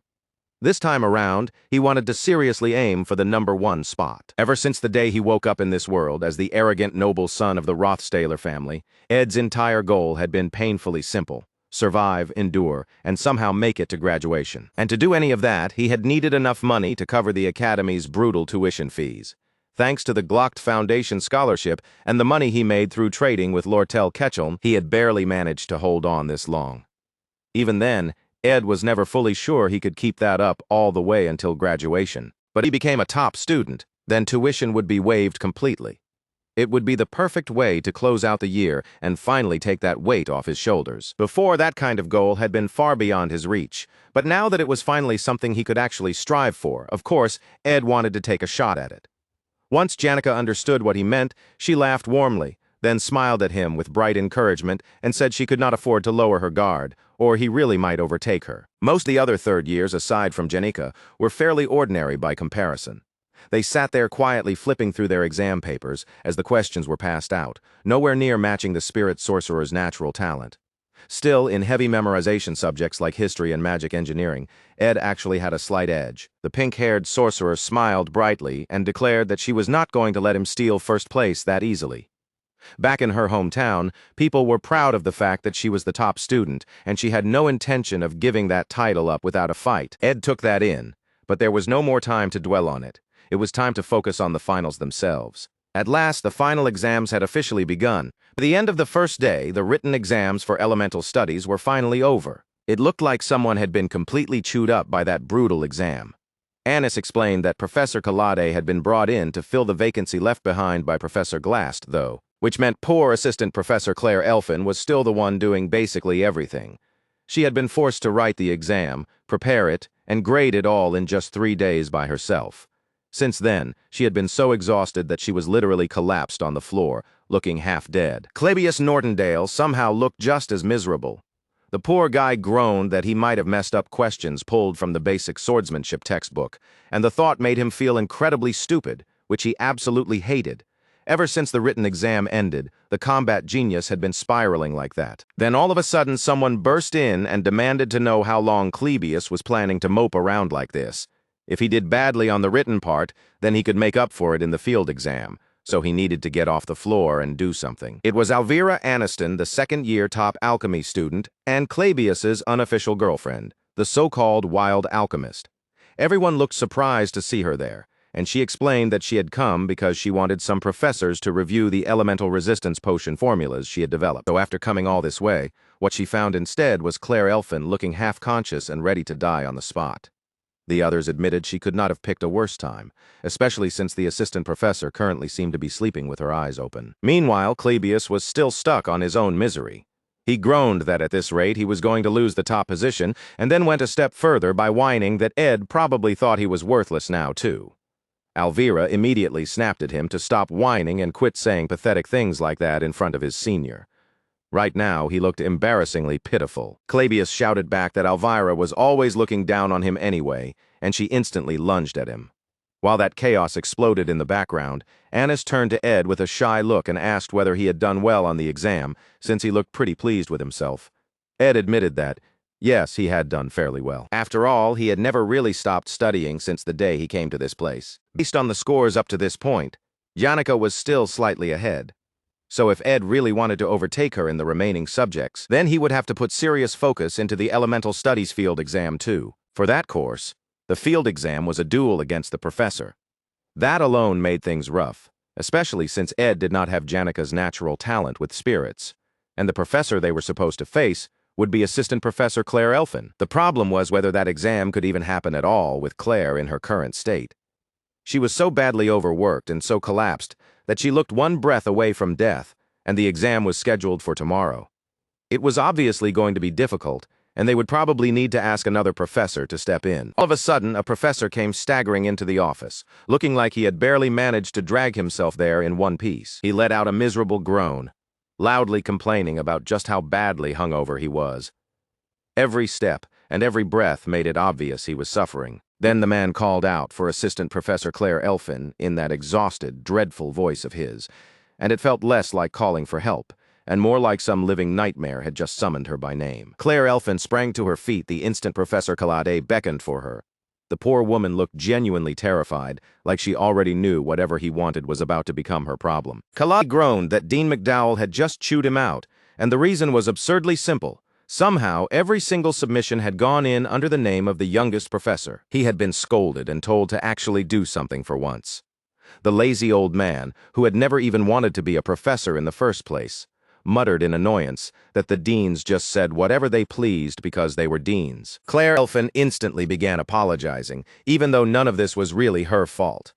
A: This time around, he wanted to seriously aim for the #1 spot. Ever since the day he woke up in this world as the arrogant noble son of the Rothstaler family, Ed's entire goal had been painfully simple: survive, endure, and somehow make it to graduation. And to do any of that, he had needed enough money to cover the academy's brutal tuition fees. Thanks to the Glocked Foundation scholarship and the money he made through trading with Lortel Ketchum, he had barely managed to hold on this long. Even then, Ed was never fully sure he could keep that up all the way until graduation. But he became a top student, then tuition would be waived completely. It would be the perfect way to close out the year and finally take that weight off his shoulders. Before, that kind of goal had been far beyond his reach, but now that it was finally something he could actually strive for, of course, Ed wanted to take a shot at it. Once Janica understood what he meant, she laughed warmly, then smiled at him with bright encouragement and said she could not afford to lower her guard, or he really might overtake her. Most of the other third years, aside from Janica, were fairly ordinary by comparison. They sat there quietly flipping through their exam papers as the questions were passed out, nowhere near matching the spirit sorcerer's natural talent. Still, in heavy memorization subjects like history and magic engineering, Ed actually had a slight edge. The pink-haired sorcerer smiled brightly and declared that she was not going to let him steal first place that easily. Back in her hometown, people were proud of the fact that she was the top student, and she had no intention of giving that title up without a fight. Ed took that in, but there was no more time to dwell on it. It was time to focus on the finals themselves. At last, the final exams had officially begun. By the end of the first day, the written exams for elemental studies were finally over. It looked like someone had been completely chewed up by that brutal exam. Anis explained that Professor Kalade had been brought in to fill the vacancy left behind by Professor Glast, though, which meant poor Assistant Professor Claire Elfin was still the one doing basically everything. She had been forced to write the exam, prepare it, and grade it all in just 3 days by herself. Since then, she had been so exhausted that she was literally collapsed on the floor, looking half dead. Clabius Nortondale somehow looked just as miserable. The poor guy groaned that he might have messed up questions pulled from the basic swordsmanship textbook, and the thought made him feel incredibly stupid, which he absolutely hated. Ever since the written exam ended, the combat genius had been spiraling like that. Then all of a sudden someone burst in and demanded to know how long Clabius was planning to mope around like this. If he did badly on the written part, then he could make up for it in the field exam, so he needed to get off the floor and do something. It was Alvira Aniston, the second-year top alchemy student, and Clabius's unofficial girlfriend, the so-called wild alchemist. Everyone looked surprised to see her there, and she explained that she had come because she wanted some professors to review the elemental resistance potion formulas she had developed. So after coming all this way, what she found instead was Claire Elfin looking half-conscious and ready to die on the spot. The others admitted she could not have picked a worse time, especially since the assistant professor currently seemed to be sleeping with her eyes open. Meanwhile, Clabius was still stuck on his own misery. He groaned that at this rate he was going to lose the top position, and then went a step further by whining that Ed probably thought he was worthless now, too. Alvira immediately snapped at him to stop whining and quit saying pathetic things like that in front of his senior. Right now, he looked embarrassingly pitiful. Clabius shouted back that Alvira was always looking down on him anyway, and she instantly lunged at him. While that chaos exploded in the background, Anis turned to Ed with a shy look and asked whether he had done well on the exam, since he looked pretty pleased with himself. Ed admitted that, yes, he had done fairly well. After all, he had never really stopped studying since the day he came to this place. Based on the scores up to this point, Janica was still slightly ahead. So if Ed really wanted to overtake her in the remaining subjects, then he would have to put serious focus into the Elemental Studies field exam too. For that course, the field exam was a duel against the professor. That alone made things rough, especially since Ed did not have Janica's natural talent with spirits, and the professor they were supposed to face would be Assistant Professor Claire Elfin. The problem was whether that exam could even happen at all with Claire in her current state. She was so badly overworked and so collapsed that she looked one breath away from death, and the exam was scheduled for tomorrow. It was obviously going to be difficult, and they would probably need to ask another professor to step in. All of a sudden, a professor came staggering into the office, looking like he had barely managed to drag himself there in one piece. He let out a miserable groan, loudly complaining about just how badly hungover he was. Every step and every breath made it obvious he was suffering. Then the man called out for Assistant Professor Claire Elfin in that exhausted, dreadful voice of his, and it felt less like calling for help, and more like some living nightmare had just summoned her by name. Claire Elfin sprang to her feet the instant Professor Kalade beckoned for her. The poor woman looked genuinely terrified, like she already knew whatever he wanted was about to become her problem. Kalade groaned that Dean McDowell had just chewed him out, and the reason was absurdly simple. Somehow, every single submission had gone in under the name of the youngest professor. He had been scolded and told to actually do something for once. The lazy old man, who had never even wanted to be a professor in the first place, muttered in annoyance that the deans just said whatever they pleased because they were deans. Claire Elfin instantly began apologizing, even though none of this was really her fault.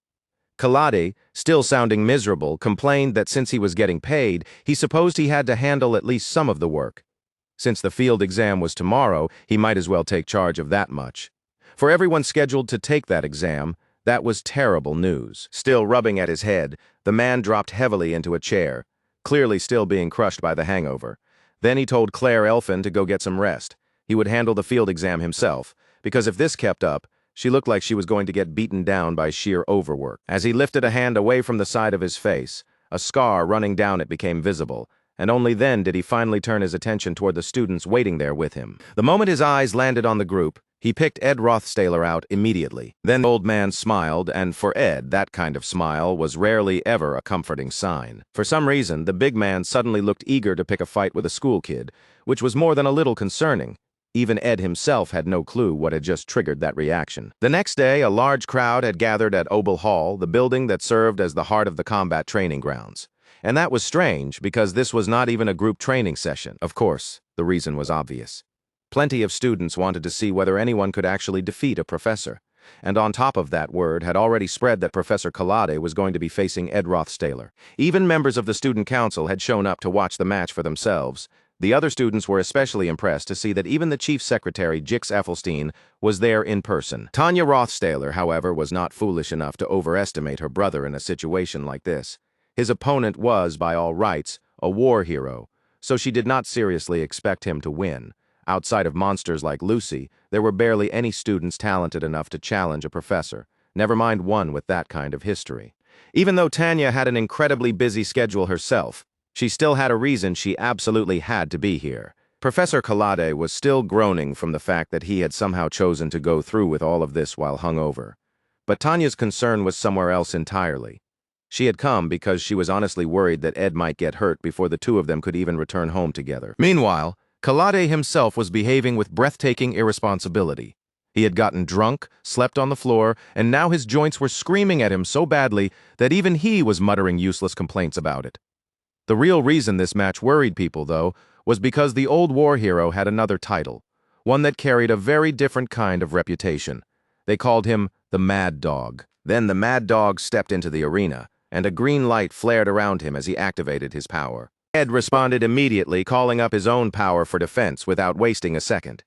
A: Kalade, still sounding miserable, complained that since he was getting paid, he supposed he had to handle at least some of the work. Since the field exam was tomorrow, he might as well take charge of that much. For everyone scheduled to take that exam, that was terrible news. Still rubbing at his head, the man dropped heavily into a chair, clearly still being crushed by the hangover. Then he told Claire Elfin to go get some rest. He would handle the field exam himself, because if this kept up, she looked like she was going to get beaten down by sheer overwork. As he lifted a hand away from the side of his face, a scar running down it became visible, and only then did he finally turn his attention toward the students waiting there with him. The moment his eyes landed on the group, he picked Ed Rothstaler out immediately. Then the old man smiled, and for Ed, that kind of smile was rarely ever a comforting sign. For some reason, the big man suddenly looked eager to pick a fight with a school kid, which was more than a little concerning. Even Ed himself had no clue what had just triggered that reaction. The next day, a large crowd had gathered at Obel Hall, the building that served as the heart of the combat training grounds. And that was strange, because this was not even a group training session. Of course, the reason was obvious. Plenty of students wanted to see whether anyone could actually defeat a professor. And on top of that, word had already spread that Professor Kalade was going to be facing Ed Rothstaler. Even members of the student council had shown up to watch the match for themselves. The other students were especially impressed to see that even the chief secretary, Jix Effelstein, was there in person. Tanya Rothstaler, however, was not foolish enough to overestimate her brother in a situation like this. His opponent was, by all rights, a war hero, so she did not seriously expect him to win. Outside of monsters like Lucy, there were barely any students talented enough to challenge a professor, never mind one with that kind of history. Even though Tanya had an incredibly busy schedule herself, she still had a reason she absolutely had to be here. Professor Kalade was still groaning from the fact that he had somehow chosen to go through with all of this while hungover. But Tanya's concern was somewhere else entirely. She had come because she was honestly worried that Ed might get hurt before the two of them could even return home together. Meanwhile, Kalade himself was behaving with breathtaking irresponsibility. He had gotten drunk, slept on the floor, and now his joints were screaming at him so badly that even he was muttering useless complaints about it. The real reason this match worried people, though, was because the old war hero had another title, one that carried a very different kind of reputation. They called him the Mad Dog. Then the Mad Dog stepped into the arena, and a green light flared around him as he activated his power. Ed responded immediately, calling up his own power for defense without wasting a second.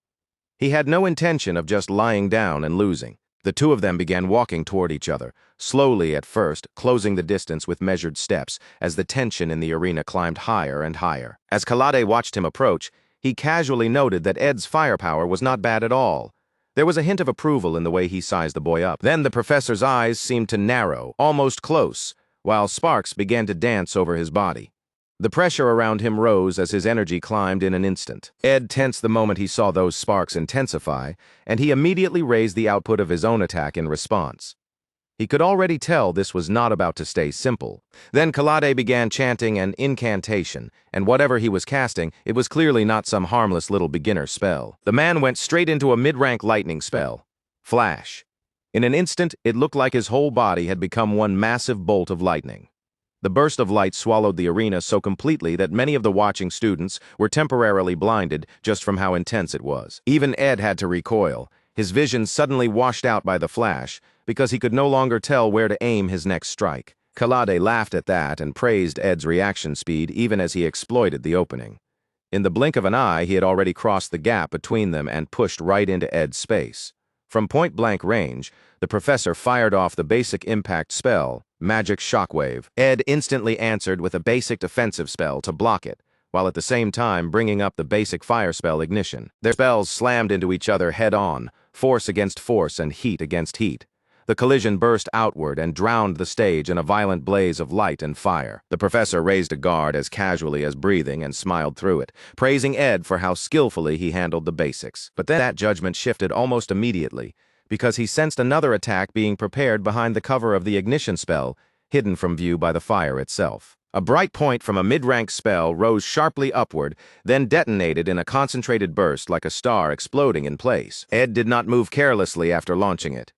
A: He had no intention of just lying down and losing. The two of them began walking toward each other, slowly at first, closing the distance with measured steps as the tension in the arena climbed higher and higher. As Kalade watched him approach, he casually noted that Ed's firepower was not bad at all. There was a hint of approval in the way he sized the boy up. Then the professor's eyes seemed to narrow, almost close, while sparks began to dance over his body. The pressure around him rose as his energy climbed in an instant. Ed tensed the moment he saw those sparks intensify, and he immediately raised the output of his own attack in response. He could already tell this was not about to stay simple. Then Kalade began chanting an incantation, and whatever he was casting, it was clearly not some harmless little beginner spell. The man went straight into a mid-rank lightning spell. Flash. In an instant, it looked like his whole body had become one massive bolt of lightning. The burst of light swallowed the arena so completely that many of the watching students were temporarily blinded just from how intense it was. Even Ed had to recoil, his vision suddenly washed out by the flash, because he could no longer tell where to aim his next strike. Kalade laughed at that and praised Ed's reaction speed even as he exploited the opening. In the blink of an eye, he had already crossed the gap between them and pushed right into Ed's space. From point-blank range, the professor fired off the basic impact spell, Magic Shockwave. Ed instantly answered with a basic defensive spell to block it, while at the same time bringing up the basic fire spell Ignition. Their spells slammed into each other head-on, force against force and heat against heat. The collision burst outward and drowned the stage in a violent blaze of light and fire. The professor raised a guard as casually as breathing and smiled through it, praising Ed for how skillfully he handled the basics. But then that judgment shifted almost immediately, because he sensed another attack being prepared behind the cover of the ignition spell, hidden from view by the fire itself. A bright point from a mid-rank spell rose sharply upward, then detonated in a concentrated burst like a star exploding in place. Ed did not move carelessly after launching it.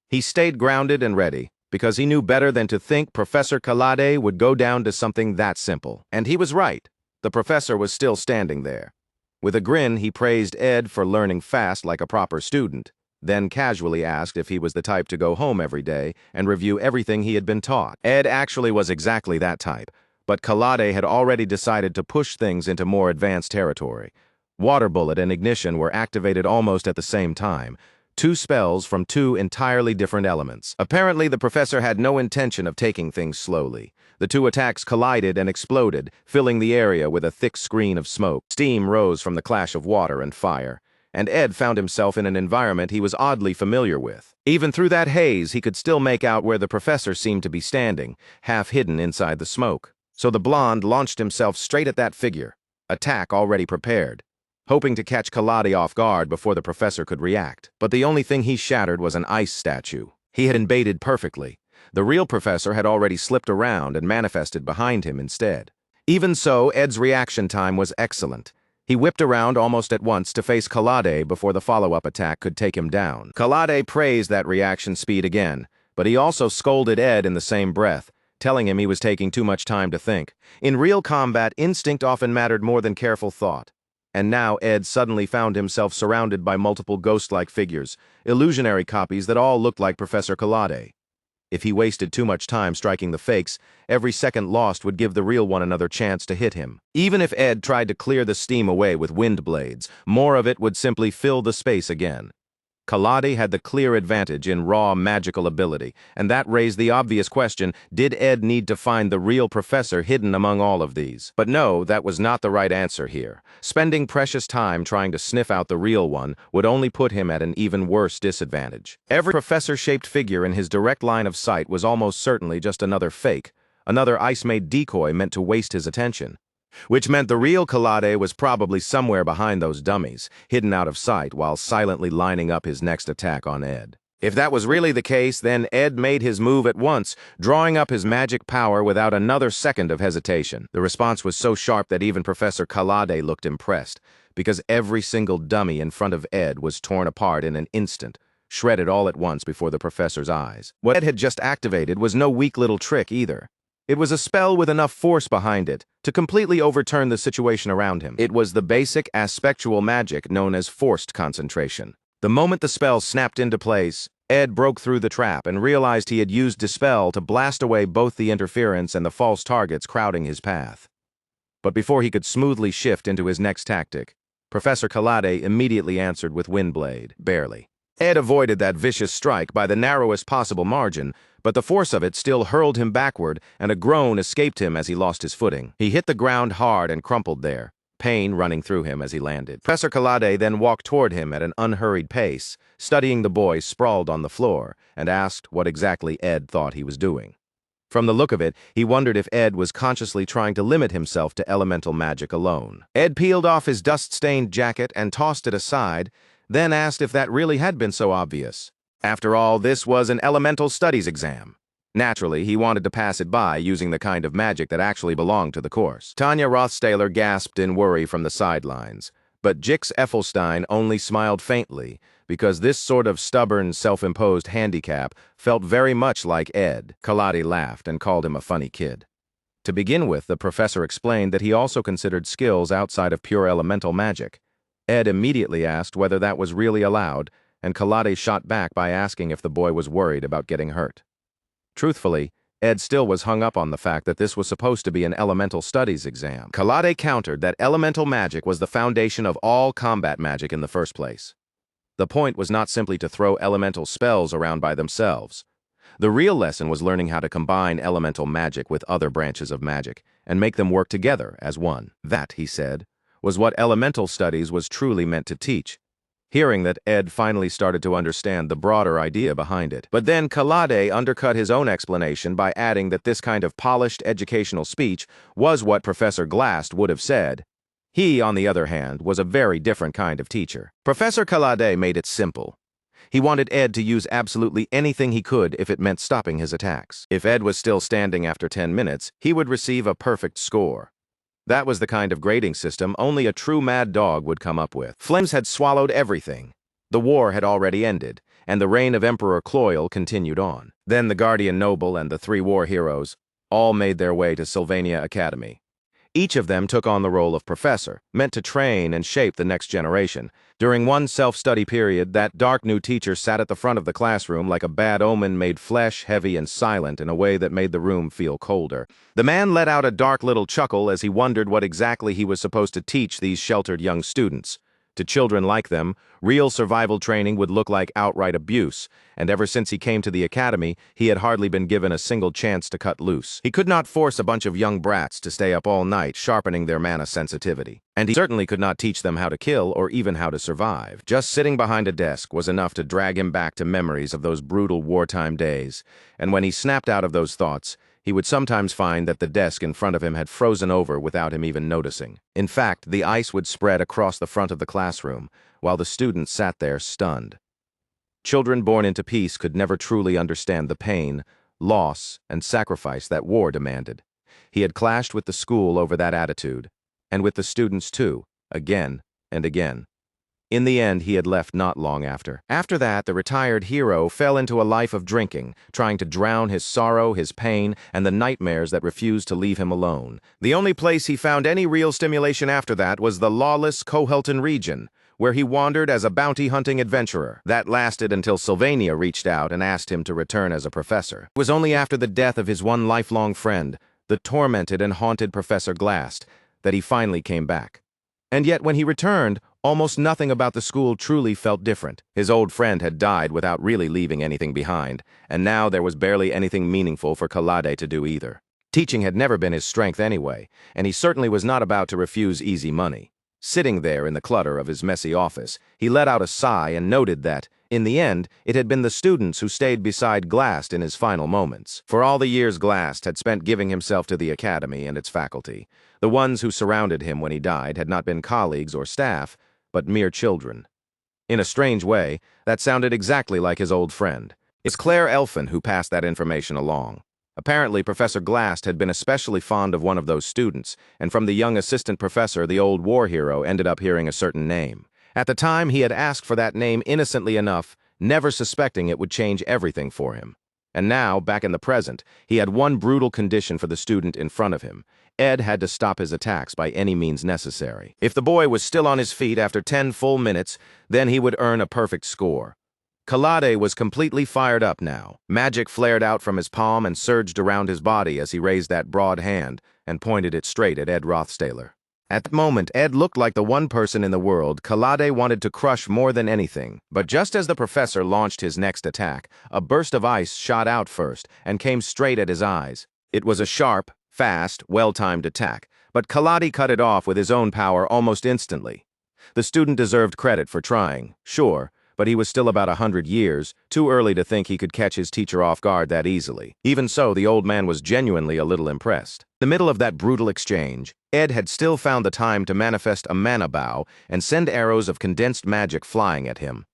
A: He stayed grounded and ready, because he knew better than to think Professor Kalade would go down to something that simple. And he was right. The professor was still standing there. With a grin, he praised Ed for learning fast like a proper student. then casually asked if he was the type to go home every day and review everything he had been taught. Ed actually was exactly that type, but Kalade had already decided to push things into more advanced territory. Water Bullet and Ignition were activated almost at the same time, two spells from two entirely different elements. Apparently, the professor had no intention of taking things slowly. The two attacks collided and exploded, filling the area with a thick screen of smoke. Steam rose from the clash of water and fire, and Ed found himself in an environment he was oddly familiar with. Even through that haze, he could still make out where the professor seemed to be standing, half hidden inside the smoke. So the blonde launched himself straight at that figure, attack already prepared, hoping to catch Kalade off guard before the professor could react. But the only thing he shattered was an ice statue. He had baited perfectly. The real professor had already slipped around and manifested behind him instead. Even so, Ed's reaction time was excellent. He whipped around almost at once to face Kalade before the follow-up attack could take him down. Kalade praised that reaction speed again, but he also scolded Ed in the same breath, telling him he was taking too much time to think. In real combat, instinct often mattered more than careful thought. And now Ed suddenly found himself surrounded by multiple ghost-like figures, illusionary copies that all looked like Professor Kalade. If he wasted too much time striking the fakes, every second lost would give the real one another chance to hit him. Even if Ed tried to clear the steam away with wind blades, more of it would simply fill the space again. Kalade had the clear advantage in raw magical ability, and that raised the obvious question, did Ed need to find the real professor hidden among all of these? But no, that was not the right answer here. Spending precious time trying to sniff out the real one would only put him at an even worse disadvantage. Every professor-shaped figure in his direct line of sight was almost certainly just another fake, another ice-made decoy meant to waste his attention. Which meant the real Kalade was probably somewhere behind those dummies, hidden out of sight while silently lining up his next attack on Ed. If that was really the case, then Ed made his move at once, drawing up his magic power without another second of hesitation. The response was so sharp that even Professor Kalade looked impressed, because every single dummy in front of Ed was torn apart in an instant, shredded all at once before the professor's eyes. What Ed had just activated was no weak little trick either. It was a spell with enough force behind it to completely overturn the situation around him. It was the basic aspectual magic known as forced concentration. The moment the spell snapped into place, Ed broke through the trap and realized he had used Dispel to blast away both the interference and the false targets crowding his path. But before he could smoothly shift into his next tactic, Professor Kalade immediately answered with Windblade, barely. Ed avoided that vicious strike by the narrowest possible margin, but the force of it still hurled him backward, and a groan escaped him as he lost his footing. He hit the ground hard and crumpled there, pain running through him as he landed. Professor Kalade then walked toward him at an unhurried pace, studying the boy sprawled on the floor, and asked what exactly Ed thought he was doing. From the look of it, he wondered if Ed was consciously trying to limit himself to elemental magic alone. Ed peeled off his dust-stained jacket and tossed it aside, then asked if that really had been so obvious. After all, this was an elemental studies exam. Naturally, he wanted to pass it by using the kind of magic that actually belonged to the course. Tanya Rothstaler gasped in worry from the sidelines, but Jix Effelstein only smiled faintly, because this sort of stubborn, self-imposed handicap felt very much like Ed. Kalade laughed and called him a funny kid. To begin with, the professor explained that he also considered skills outside of pure elemental magic. Ed immediately asked whether that was really allowed, and Kalade shot back by asking if the boy was worried about getting hurt. Truthfully, Ed still was hung up on the fact that this was supposed to be an elemental studies exam. Kalade countered that elemental magic was the foundation of all combat magic in the first place. The point was not simply to throw elemental spells around by themselves. The real lesson was learning how to combine elemental magic with other branches of magic and make them work together as one. That, he said, was what elemental studies was truly meant to teach. Hearing that, Ed finally started to understand the broader idea behind it. But then Kalade undercut his own explanation by adding that this kind of polished educational speech was what Professor Glast would have said. He, on the other hand, was a very different kind of teacher. Professor Kalade made it simple. He wanted Ed to use absolutely anything he could if it meant stopping his attacks. If Ed was still standing after 10 minutes, he would receive a perfect score. That was the kind of grading system only a true mad dog would come up with. Flames had swallowed everything. The war had already ended, and the reign of Emperor Cloyle continued on. Then the Guardian Noble and the three war heroes all made their way to Sylvania Academy. Each of them took on the role of professor, meant to train and shape the next generation. During one self-study period, that dark new teacher sat at the front of the classroom like a bad omen, made flesh heavy and silent in a way that made the room feel colder. The man let out a dark little chuckle as he wondered what exactly he was supposed to teach these sheltered young students. To children like them, real survival training would look like outright abuse, and ever since he came to the academy, he had hardly been given a single chance to cut loose. He could not force a bunch of young brats to stay up all night sharpening their mana sensitivity, and he certainly could not teach them how to kill or even how to survive. Just sitting behind a desk was enough to drag him back to memories of those brutal wartime days, and when he snapped out of those thoughts, he would sometimes find that the desk in front of him had frozen over without him even noticing. In fact, the ice would spread across the front of the classroom, while the students sat there stunned. Children born into peace could never truly understand the pain, loss, and sacrifice that war demanded. He had clashed with the school over that attitude, and with the students too, again and again. In the end, he had left not long after. After that, the retired hero fell into a life of drinking, trying to drown his sorrow, his pain, and the nightmares that refused to leave him alone. The only place he found any real stimulation after that was the lawless Kohelton region, where he wandered as a bounty-hunting adventurer. That lasted until Sylvania reached out and asked him to return as a professor. It was only after the death of his one lifelong friend, the tormented and haunted Professor Glast, that he finally came back. And yet, when he returned, almost nothing about the school truly felt different. His old friend had died without really leaving anything behind, and now there was barely anything meaningful for Kalade to do either. Teaching had never been his strength anyway, and he certainly was not about to refuse easy money. Sitting there in the clutter of his messy office, he let out a sigh and noted that, in the end, it had been the students who stayed beside Glast in his final moments. For all the years Glast had spent giving himself to the academy and its faculty, the ones who surrounded him when he died had not been colleagues or staff, but mere children. In a strange way, that sounded exactly like his old friend. It's Claire Elfin who passed that information along. Apparently, Professor Glast had been especially fond of one of those students, and from the young assistant professor, the old war hero ended up hearing a certain name. At the time, he had asked for that name innocently enough, never suspecting it would change everything for him. And now, back in the present, he had one brutal condition for the student in front of him. Ed had to stop his attacks by any means necessary. If the boy was still on his feet after 10 full minutes, then he would earn a perfect score. Kalade was completely fired up now. Magic flared out from his palm and surged around his body as he raised that broad hand and pointed it straight at Ed Rothstaler. At that moment, Ed looked like the one person in the world Kalade wanted to crush more than anything. But just as the professor launched his next attack, a burst of ice shot out first and came straight at his eyes. It was a sharp, fast, well-timed attack, but Kalade cut it off with his own power almost instantly. The student deserved credit for trying, sure, but he was still about 100 years, too early to think he could catch his teacher off guard that easily. Even so, the old man was genuinely a little impressed. In the middle of that brutal exchange, Ed had still found the time to manifest a mana bow and send arrows of condensed magic flying at him.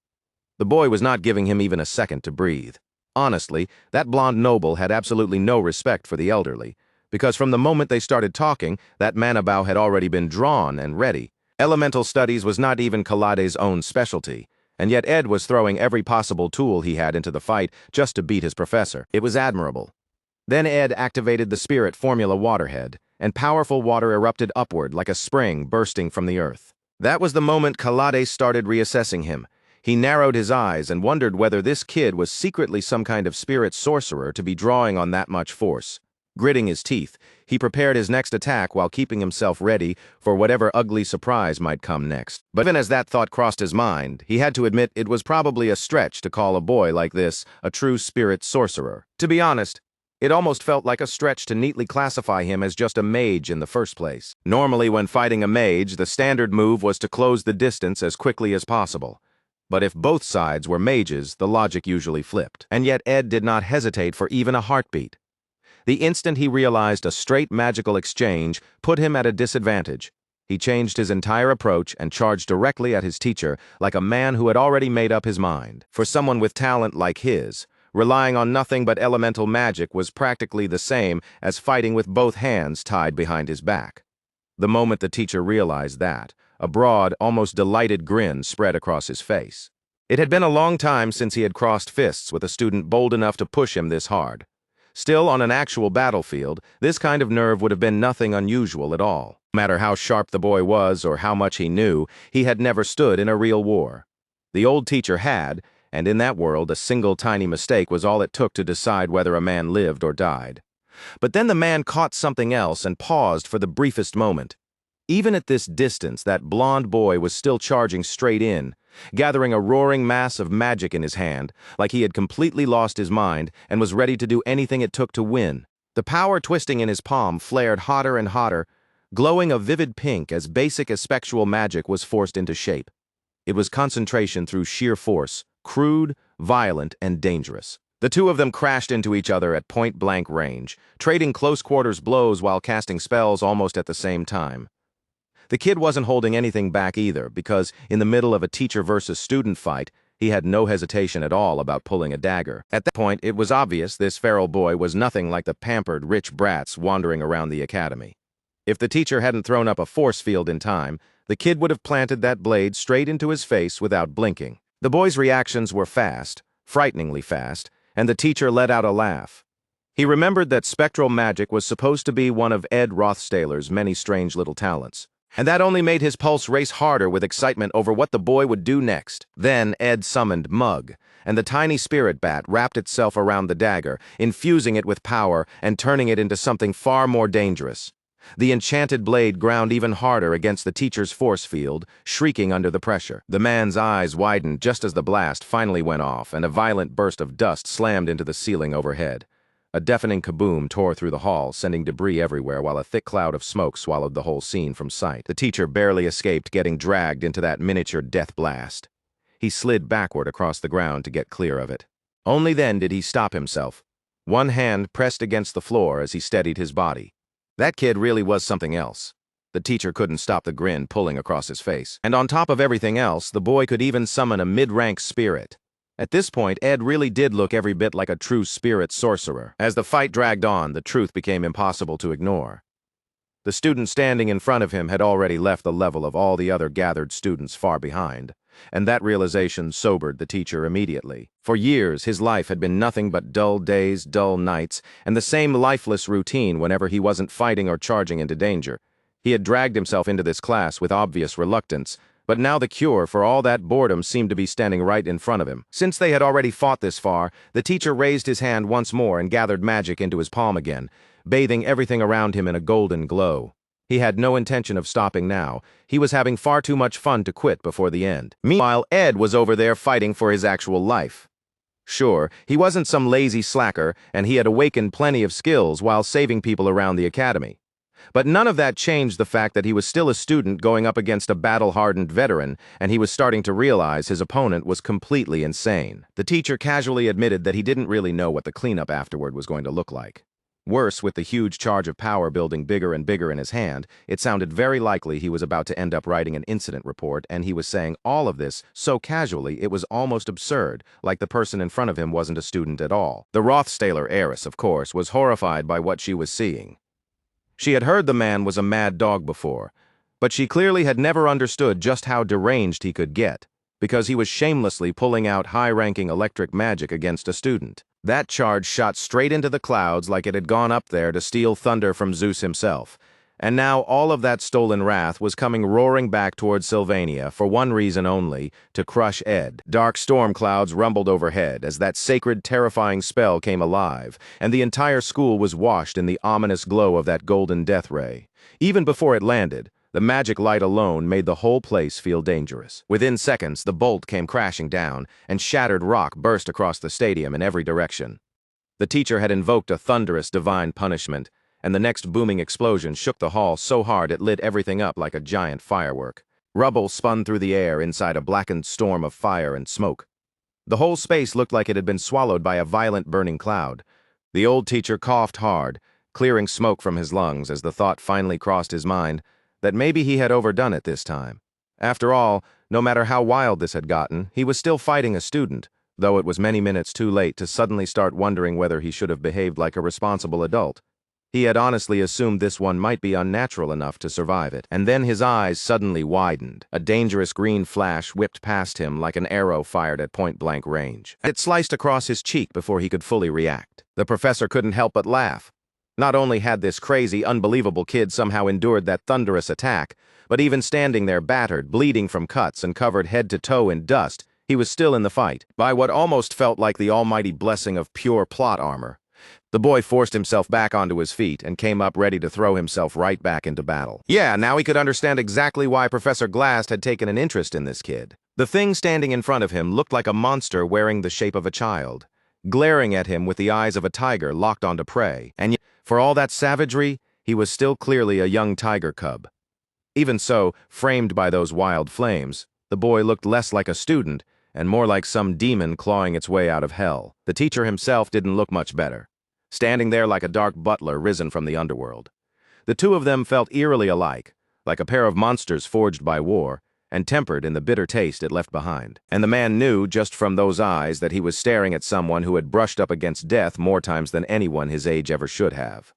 A: The boy was not giving him even a second to breathe. Honestly, that blonde noble had absolutely no respect for the elderly, because from the moment they started talking, that mana bow had already been drawn and ready. Elemental studies was not even Kalade's own specialty, and yet Ed was throwing every possible tool he had into the fight just to beat his professor. It was admirable. Then Ed activated the spirit formula waterhead, and powerful water erupted upward like a spring bursting from the earth. That was the moment Kalade started reassessing him. He narrowed his eyes and wondered whether this kid was secretly some kind of spirit sorcerer to be drawing on that much force. Gritting his teeth, he prepared his next attack while keeping himself ready for whatever ugly surprise might come next. But even as that thought crossed his mind, he had to admit it was probably a stretch to call a boy like this a true spirit sorcerer. To be honest, it almost felt like a stretch to neatly classify him as just a mage in the first place. Normally, when fighting a mage, the standard move was to close the distance as quickly as possible. But if both sides were mages, the logic usually flipped. And yet Ed did not hesitate for even a heartbeat. The instant he realized a straight magical exchange put him at a disadvantage, he changed his entire approach and charged directly at his teacher like a man who had already made up his mind. For someone with talent like his, relying on nothing but elemental magic was practically the same as fighting with both hands tied behind his back. The moment the teacher realized that, a broad, almost delighted grin spread across his face. It had been a long time since he had crossed fists with a student bold enough to push him this hard. Still, on an actual battlefield, this kind of nerve would have been nothing unusual at all. No matter how sharp the boy was or how much he knew, he had never stood in a real war. The old teacher had, and in that world a single tiny mistake was all it took to decide whether a man lived or died. But then the man caught something else and paused for the briefest moment. Even at this distance, that blond boy was still charging straight in, gathering a roaring mass of magic in his hand, like he had completely lost his mind and was ready to do anything it took to win. The power twisting in his palm flared hotter and hotter, glowing a vivid pink as basic spectral magic was forced into shape. It was concentration through sheer force, crude, violent, and dangerous. The two of them crashed into each other at point-blank range, trading close-quarters blows while casting spells almost at the same time. The kid wasn't holding anything back either, because in the middle of a teacher versus student fight, he had no hesitation at all about pulling a dagger. At that point, it was obvious this feral boy was nothing like the pampered, rich brats wandering around the academy. If the teacher hadn't thrown up a force field in time, the kid would have planted that blade straight into his face without blinking. The boy's reactions were fast, frighteningly fast, and the teacher let out a laugh. He remembered that spectral magic was supposed to be one of Ed Rothsayler's many strange little talents. And that only made his pulse race harder with excitement over what the boy would do next. Then Ed summoned Mug, and the tiny spirit bat wrapped itself around the dagger, infusing it with power and turning it into something far more dangerous. The enchanted blade ground even harder against the teacher's force field, shrieking under the pressure. The man's eyes widened just as the blast finally went off, and a violent burst of dust slammed into the ceiling overhead. A deafening kaboom tore through the hall, sending debris everywhere while a thick cloud of smoke swallowed the whole scene from sight. The teacher barely escaped getting dragged into that miniature death blast. He slid backward across the ground to get clear of it. Only then did he stop himself, one hand pressed against the floor as he steadied his body. That kid really was something else. The teacher couldn't stop the grin pulling across his face. And on top of everything else, the boy could even summon a mid-rank spirit. At this point, Ed really did look every bit like a true spirit sorcerer. As the fight dragged on, the truth became impossible to ignore. The student standing in front of him had already left the level of all the other gathered students far behind, and that realization sobered the teacher immediately. For years, his life had been nothing but dull days, dull nights, and the same lifeless routine whenever he wasn't fighting or charging into danger. He had dragged himself into this class with obvious reluctance, but now the cure for all that boredom seemed to be standing right in front of him. Since they had already fought this far, the teacher raised his hand once more and gathered magic into his palm again, bathing everything around him in a golden glow. He had no intention of stopping now. He was having far too much fun to quit before the end. Meanwhile, Ed was over there fighting for his actual life. Sure, he wasn't some lazy slacker, and he had awakened plenty of skills while saving people around the academy. But none of that changed the fact that he was still a student going up against a battle-hardened veteran, and he was starting to realize his opponent was completely insane. The teacher casually admitted that he didn't really know what the cleanup afterward was going to look like. Worse, with the huge charge of power building bigger and bigger in his hand, it sounded very likely he was about to end up writing an incident report, and he was saying all of this so casually it was almost absurd, like the person in front of him wasn't a student at all. The Rothsayler heiress, of course, was horrified by what she was seeing. She had heard the man was a mad dog before, but she clearly had never understood just how deranged he could get, because he was shamelessly pulling out high-ranking electric magic against a student. That charge shot straight into the clouds like it had gone up there to steal thunder from Zeus himself. And now all of that stolen wrath was coming roaring back towards Sylvania for one reason only, to crush Ed. Dark storm clouds rumbled overhead as that sacred, terrifying spell came alive, and the entire school was washed in the ominous glow of that golden death ray. Even before it landed, the magic light alone made the whole place feel dangerous. Within seconds, the bolt came crashing down, and shattered rock burst across the stadium in every direction. The teacher had invoked a thunderous divine punishment, and the next booming explosion shook the hall so hard it lit everything up like a giant firework. Rubble spun through the air inside a blackened storm of fire and smoke. The whole space looked like it had been swallowed by a violent burning cloud. The old teacher coughed hard, clearing smoke from his lungs as the thought finally crossed his mind that maybe he had overdone it this time. After all, no matter how wild this had gotten, he was still fighting a student, though it was many minutes too late to suddenly start wondering whether he should have behaved like a responsible adult. He had honestly assumed this one might be unnatural enough to survive it. And then his eyes suddenly widened. A dangerous green flash whipped past him like an arrow fired at point-blank range. It sliced across his cheek before he could fully react. The professor couldn't help but laugh. Not only had this crazy, unbelievable kid somehow endured that thunderous attack, but even standing there battered, bleeding from cuts and covered head to toe in dust, he was still in the fight, by what almost felt like the almighty blessing of pure plot armor. The boy forced himself back onto his feet and came up ready to throw himself right back into battle. Yeah, now he could understand exactly why Professor Glast had taken an interest in this kid. The thing standing in front of him looked like a monster wearing the shape of a child, glaring at him with the eyes of a tiger locked onto prey. And yet, for all that savagery, he was still clearly a young tiger cub. Even so, framed by those wild flames, the boy looked less like a student and more like some demon clawing its way out of hell. The teacher himself didn't look much better, standing there like a dark butler risen from the underworld. The two of them felt eerily alike, like a pair of monsters forged by war, and tempered in the bitter taste it left behind. And the man knew just from those eyes that he was staring at someone who had brushed up against death more times than anyone his age ever should have.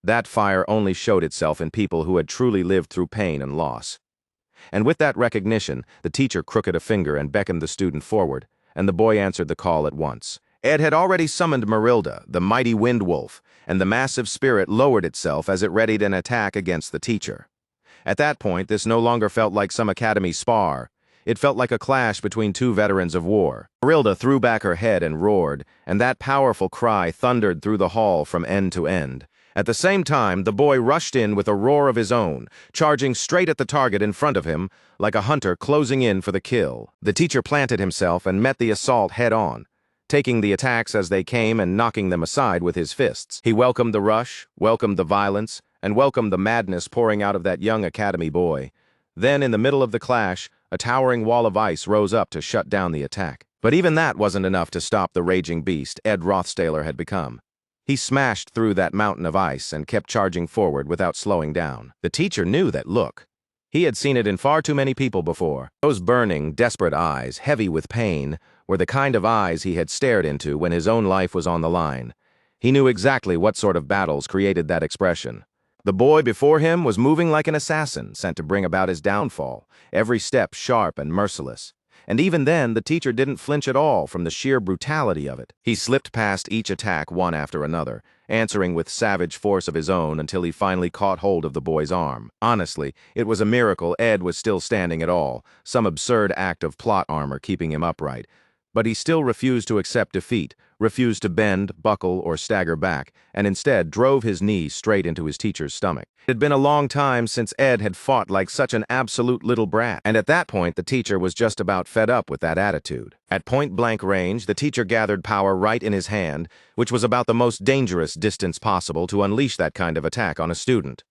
A: That fire only showed itself in people who had truly lived through pain and loss. And with that recognition, the teacher crooked a finger and beckoned the student forward, and the boy answered the call at once. Ed had already summoned Marilda, the mighty wind wolf, and the massive spirit lowered itself as it readied an attack against the teacher. At that point, this no longer felt like some academy spar. It felt like a clash between two veterans of war. Marilda threw back her head and roared, and that powerful cry thundered through the hall from end to end. At the same time, the boy rushed in with a roar of his own, charging straight at the target in front of him, like a hunter closing in for the kill. The teacher planted himself and met the assault head-on, taking the attacks as they came and knocking them aside with his fists. He welcomed the rush, welcomed the violence, and welcomed the madness pouring out of that young academy boy. Then, in the middle of the clash, a towering wall of ice rose up to shut down the attack. But even that wasn't enough to stop the raging beast Ed Rothstaler had become. He smashed through that mountain of ice and kept charging forward without slowing down. The teacher knew that look. He had seen it in far too many people before. Those burning, desperate eyes, heavy with pain, were the kind of eyes he had stared into when his own life was on the line. He knew exactly what sort of battles created that expression. The boy before him was moving like an assassin sent to bring about his downfall, every step sharp and merciless. And even then, the teacher didn't flinch at all from the sheer brutality of it. He slipped past each attack one after another, answering with savage force of his own until he finally caught hold of the boy's arm. Honestly, it was a miracle Ed was still standing at all, some absurd act of plot armor keeping him upright. But he still refused to accept defeat, refused to bend, buckle, or stagger back, and instead drove his knee straight into his teacher's stomach. It had been a long time since Ed had fought like such an absolute little brat, and at that point the teacher was just about fed up with that attitude. At point-blank range, the teacher gathered power right in his hand, which was about the most dangerous distance possible to unleash that kind of attack on a student.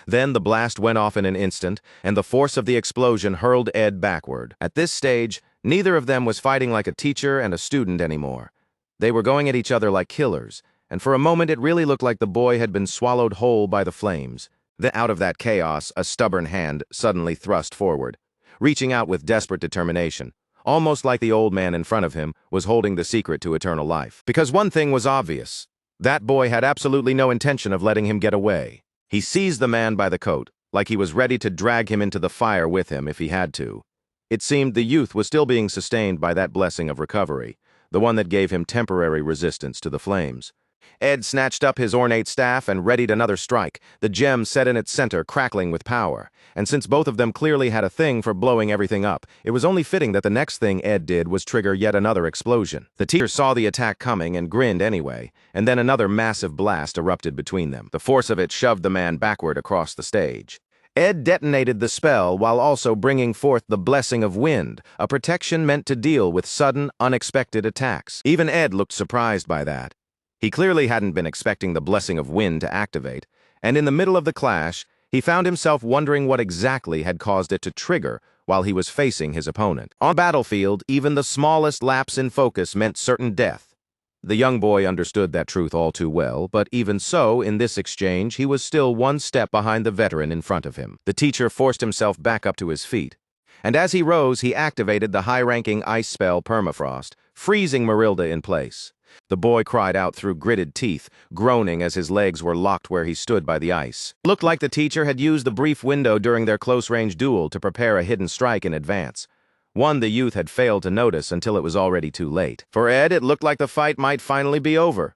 A: Then the blast went off in an instant, and the force of the explosion hurled Ed backward. At this stage, neither of them was fighting like a teacher and a student anymore. They were going at each other like killers, and for a moment it really looked like the boy had been swallowed whole by the flames. Then out of that chaos, a stubborn hand suddenly thrust forward, reaching out with desperate determination, almost like the old man in front of him was holding the secret to eternal life. Because one thing was obvious. That boy had absolutely no intention of letting him get away. He seized the man by the coat, like he was ready to drag him into the fire with him if he had to. It seemed the youth was still being sustained by that blessing of recovery, the one that gave him temporary resistance to the flames. Ed snatched up his ornate staff and readied another strike, the gem set in its center crackling with power. And since both of them clearly had a thing for blowing everything up, it was only fitting that the next thing Ed did was trigger yet another explosion. The teacher saw the attack coming and grinned anyway, and then another massive blast erupted between them. The force of it shoved the man backward across the stage. Ed detonated the spell while also bringing forth the blessing of wind, a protection meant to deal with sudden, unexpected attacks. Even Ed looked surprised by that. He clearly hadn't been expecting the blessing of wind to activate, and in the middle of the clash, he found himself wondering what exactly had caused it to trigger while he was facing his opponent. On the battlefield, even the smallest lapse in focus meant certain death. The young boy understood that truth all too well, but even so, in this exchange, he was still one step behind the veteran in front of him. The teacher forced himself back up to his feet, and as he rose, he activated the high-ranking ice spell Permafrost, freezing Marilda in place. The boy cried out through gritted teeth, groaning as his legs were locked where he stood by the ice. It looked like the teacher had used the brief window during their close-range duel to prepare a hidden strike in advance. One the youth had failed to notice until it was already too late. For Ed, it looked like the fight might finally be over.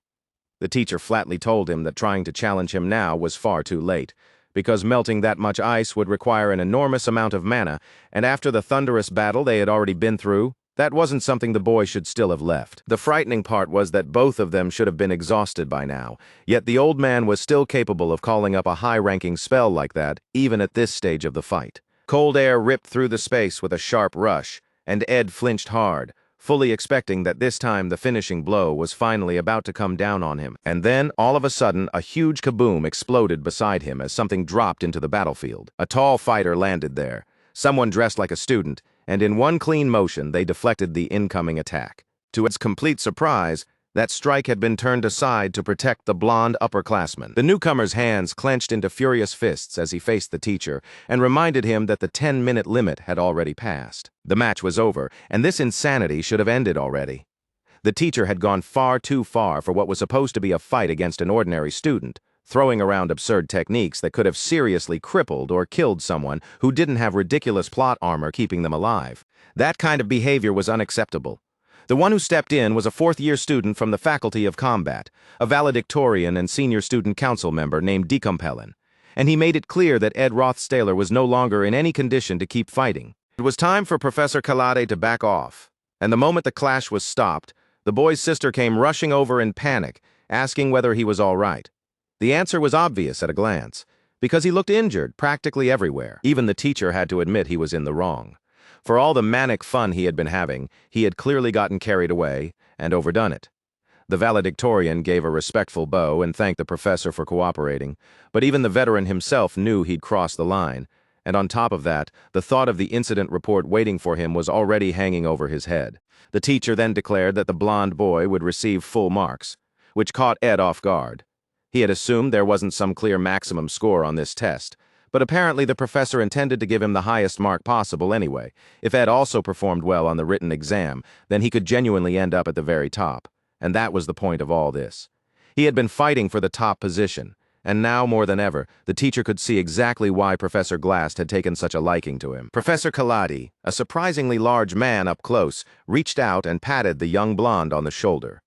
A: The teacher flatly told him that trying to challenge him now was far too late, because melting that much ice would require an enormous amount of mana, and after the thunderous battle they had already been through, that wasn't something the boy should still have left. The frightening part was that both of them should have been exhausted by now, yet the old man was still capable of calling up a high-ranking spell like that, even at this stage of the fight. Cold air ripped through the space with a sharp rush, and Ed flinched hard, fully expecting that this time the finishing blow was finally about to come down on him. And then, all of a sudden, a huge kaboom exploded beside him as something dropped into the battlefield. A tall fighter landed there, someone dressed like a student, and in one clean motion they deflected the incoming attack. To Ed's complete surprise, that strike had been turned aside to protect the blonde upperclassman. The newcomer's hands clenched into furious fists as he faced the teacher and reminded him that the 10-minute limit had already passed. The match was over, and this insanity should have ended already. The teacher had gone far too far for what was supposed to be a fight against an ordinary student, throwing around absurd techniques that could have seriously crippled or killed someone who didn't have ridiculous plot armor keeping them alive. That kind of behavior was unacceptable. The one who stepped in was a fourth-year student from the Faculty of Combat, a valedictorian and senior student council member named Decompellin, and he made it clear that Ed Rothstaler was no longer in any condition to keep fighting. It was time for Professor Kalade to back off, and the moment the clash was stopped, the boy's sister came rushing over in panic, asking whether he was all right. The answer was obvious at a glance, because he looked injured practically everywhere. Even the teacher had to admit he was in the wrong. For all the manic fun he had been having, he had clearly gotten carried away and overdone it. The valedictorian gave a respectful bow and thanked the professor for cooperating, but even the veteran himself knew he'd crossed the line, and on top of that, the thought of the incident report waiting for him was already hanging over his head. The teacher then declared that the blonde boy would receive full marks, which caught Ed off guard. He had assumed there wasn't some clear maximum score on this test, but apparently the professor intended to give him the highest mark possible anyway. If Ed also performed well on the written exam, then he could genuinely end up at the very top. And that was the point of all this. He had been fighting for the top position, and now more than ever, the teacher could see exactly why Professor Glast had taken such a liking to him. Professor Kaladi, a surprisingly large man up close, reached out and patted the young blonde on the shoulder.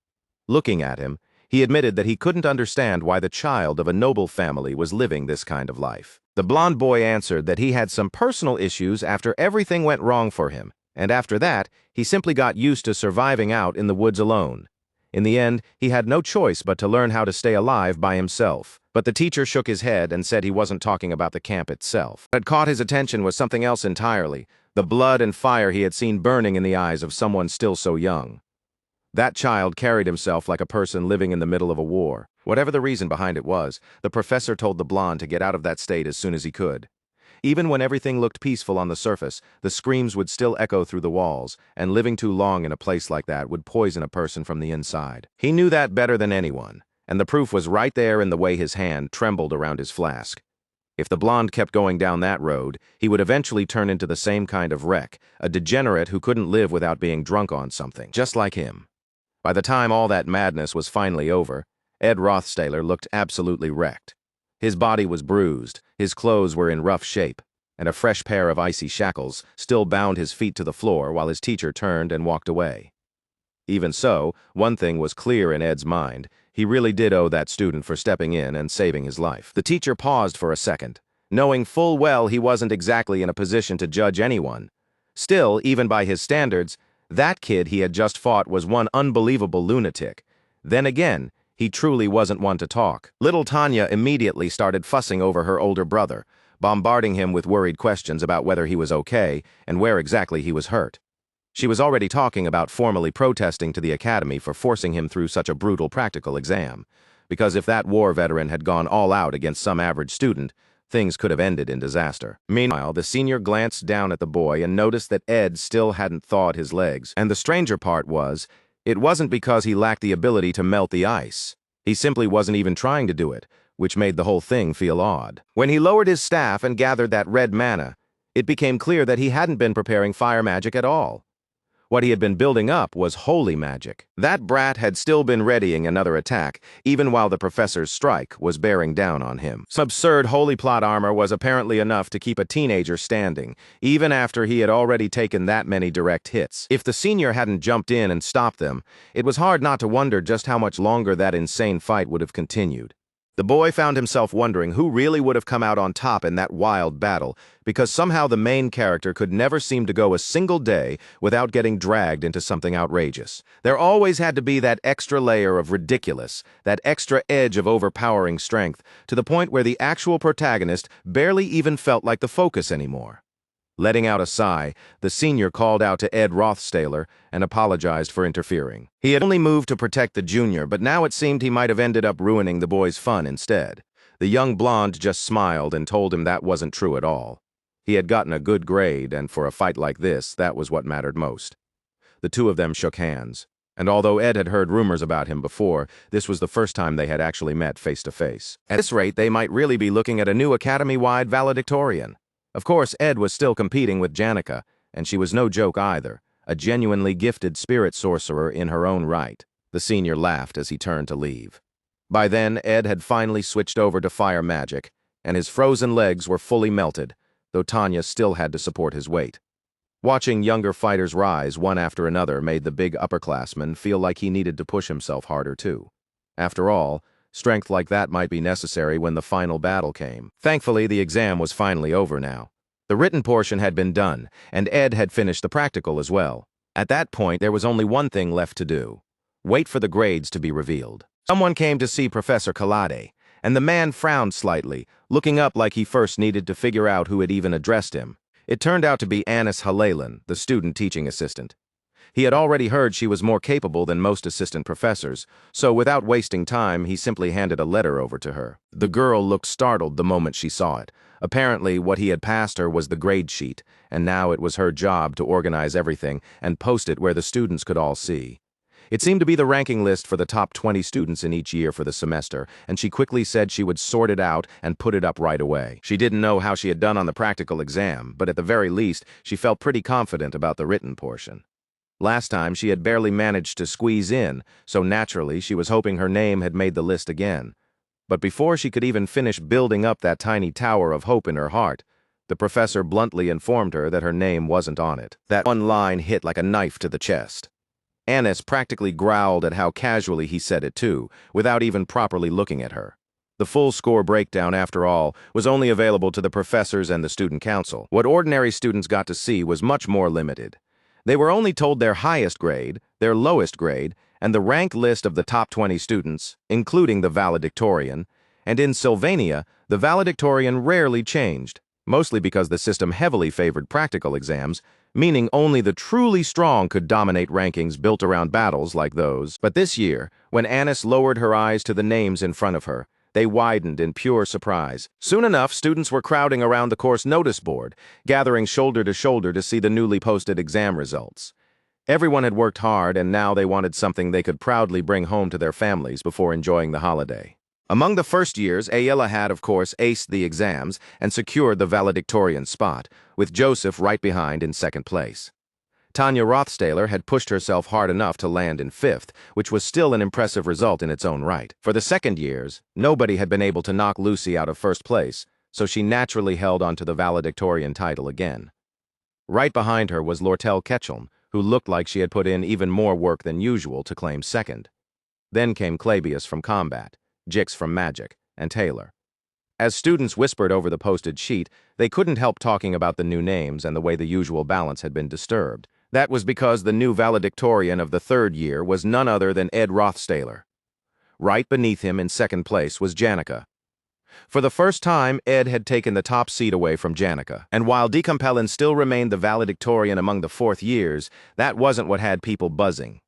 A: Looking at him, he admitted that he couldn't understand why the child of a noble family was living this kind of life. The blonde boy answered that he had some personal issues after everything went wrong for him, and after that, he simply got used to surviving out in the woods alone. In the end, he had no choice but to learn how to stay alive by himself. But the teacher shook his head and said he wasn't talking about the camp itself. What had caught his attention was something else entirely, the blood and fire he had seen burning in the eyes of someone still so young. That child carried himself like a person living in the middle of a war. Whatever the reason behind it was, the professor told the blonde to get out of that state as soon as he could. Even when everything looked peaceful on the surface, the screams would still echo through the walls, and living too long in a place like that would poison a person from the inside. He knew that better than anyone, and the proof was right there in the way his hand trembled around his flask. If the blonde kept going down that road, he would eventually turn into the same kind of wreck, a degenerate who couldn't live without being drunk on something, just like him. By the time all that madness was finally over, Ed Rothstaler looked absolutely wrecked. His body was bruised, his clothes were in rough shape, and a fresh pair of icy shackles still bound his feet to the floor while his teacher turned and walked away. Even so, one thing was clear in Ed's mind. He really did owe that student for stepping in and saving his life. The teacher paused for a second, knowing full well he wasn't exactly in a position to judge anyone. Still, even by his standards, that kid he had just fought was one unbelievable lunatic. Then again, he truly wasn't one to talk. Little Tanya immediately started fussing over her older brother, bombarding him with worried questions about whether he was okay and where exactly he was hurt. She was already talking about formally protesting to the academy for forcing him through such a brutal practical exam, because if that war veteran had gone all out against some average student, things could have ended in disaster. Meanwhile, the senior glanced down at the boy and noticed that Ed still hadn't thawed his legs. And the stranger part was, it wasn't because he lacked the ability to melt the ice. He simply wasn't even trying to do it, which made the whole thing feel odd. When he lowered his staff and gathered that red mana, it became clear that he hadn't been preparing fire magic at all. What he had been building up was holy magic. That brat had still been readying another attack, even while the professor's strike was bearing down on him. Some absurd holy plot armor was apparently enough to keep a teenager standing, even after he had already taken that many direct hits. If the senior hadn't jumped in and stopped them, it was hard not to wonder just how much longer that insane fight would have continued. The boy found himself wondering who really would have come out on top in that wild battle, because somehow the main character could never seem to go a single day without getting dragged into something outrageous. There always had to be that extra layer of ridiculous, that extra edge of overpowering strength, to the point where the actual protagonist barely even felt like the focus anymore. Letting out a sigh, the senior called out to Ed Rothstaler and apologized for interfering. He had only moved to protect the junior, but now it seemed he might have ended up ruining the boy's fun instead. The young blonde just smiled and told him that wasn't true at all. He had gotten a good grade, and for a fight like this, that was what mattered most. The two of them shook hands, and although Ed had heard rumors about him before, this was the first time they had actually met face to face. At this rate, they might really be looking at a new academy-wide valedictorian. Of course, Ed was still competing with Janica, and she was no joke either, a genuinely gifted spirit sorcerer in her own right. The senior laughed as he turned to leave. By then, Ed had finally switched over to fire magic, and his frozen legs were fully melted, though Tanya still had to support his weight. Watching younger fighters rise one after another made the big upperclassman feel like he needed to push himself harder too. After all, strength like that might be necessary when the final battle came. Thankfully, the exam was finally over now. The written portion had been done, and Ed had finished the practical as well. At that point, there was only one thing left to do: wait for the grades to be revealed. Someone came to see Professor Kalade, and the man frowned slightly, looking up like he first needed to figure out who had even addressed him. It turned out to be Anis Halalan, the student teaching assistant. He had already heard she was more capable than most assistant professors, so without wasting time, he simply handed a letter over to her. The girl looked startled the moment she saw it. Apparently, what he had passed her was the grade sheet, and now it was her job to organize everything and post it where the students could all see. It seemed to be the ranking list for the top 20 students in each year for the semester, and she quickly said she would sort it out and put it up right away. She didn't know how she had done on the practical exam, but at the very least, she felt pretty confident about the written portion. Last time, she had barely managed to squeeze in, so naturally she was hoping her name had made the list again. But before she could even finish building up that tiny tower of hope in her heart, the professor bluntly informed her that her name wasn't on it. That one line hit like a knife to the chest. Anis practically growled at how casually he said it too, without even properly looking at her. The full score breakdown, after all, was only available to the professors and the student council. What ordinary students got to see was much more limited. They were only told their highest grade, their lowest grade, and the rank list of the top 20 students, including the valedictorian, and in Sylvania, the valedictorian rarely changed, mostly because the system heavily favored practical exams, meaning only the truly strong could dominate rankings built around battles like those. But this year, when Anis lowered her eyes to the names in front of her, they widened in pure surprise. Soon enough, students were crowding around the course notice board, gathering shoulder to shoulder to see the newly posted exam results. Everyone had worked hard, and now they wanted something they could proudly bring home to their families before enjoying the holiday. Among the first years, Yahello had, of course, aced the exams and secured the valedictorian spot, with Joseph right behind in second place. Tanya Rothstaler had pushed herself hard enough to land in fifth, which was still an impressive result in its own right. For the second years, nobody had been able to knock Lucy out of first place, so she naturally held onto the valedictorian title again. Right behind her was Lortel Ketchum, who looked like she had put in even more work than usual to claim second. Then came Clabius from Combat, Jix from Magic, and Taylor. As students whispered over the posted sheet, they couldn't help talking about the new names and the way the usual balance had been disturbed. That was because the new valedictorian of the third year was none other than Ed Rothstaler. Right beneath him in second place was Janica. For the first time, Ed had taken the top seat away from Janica, and while Decompellin still remained the valedictorian among the fourth years, that wasn't what had people buzzing.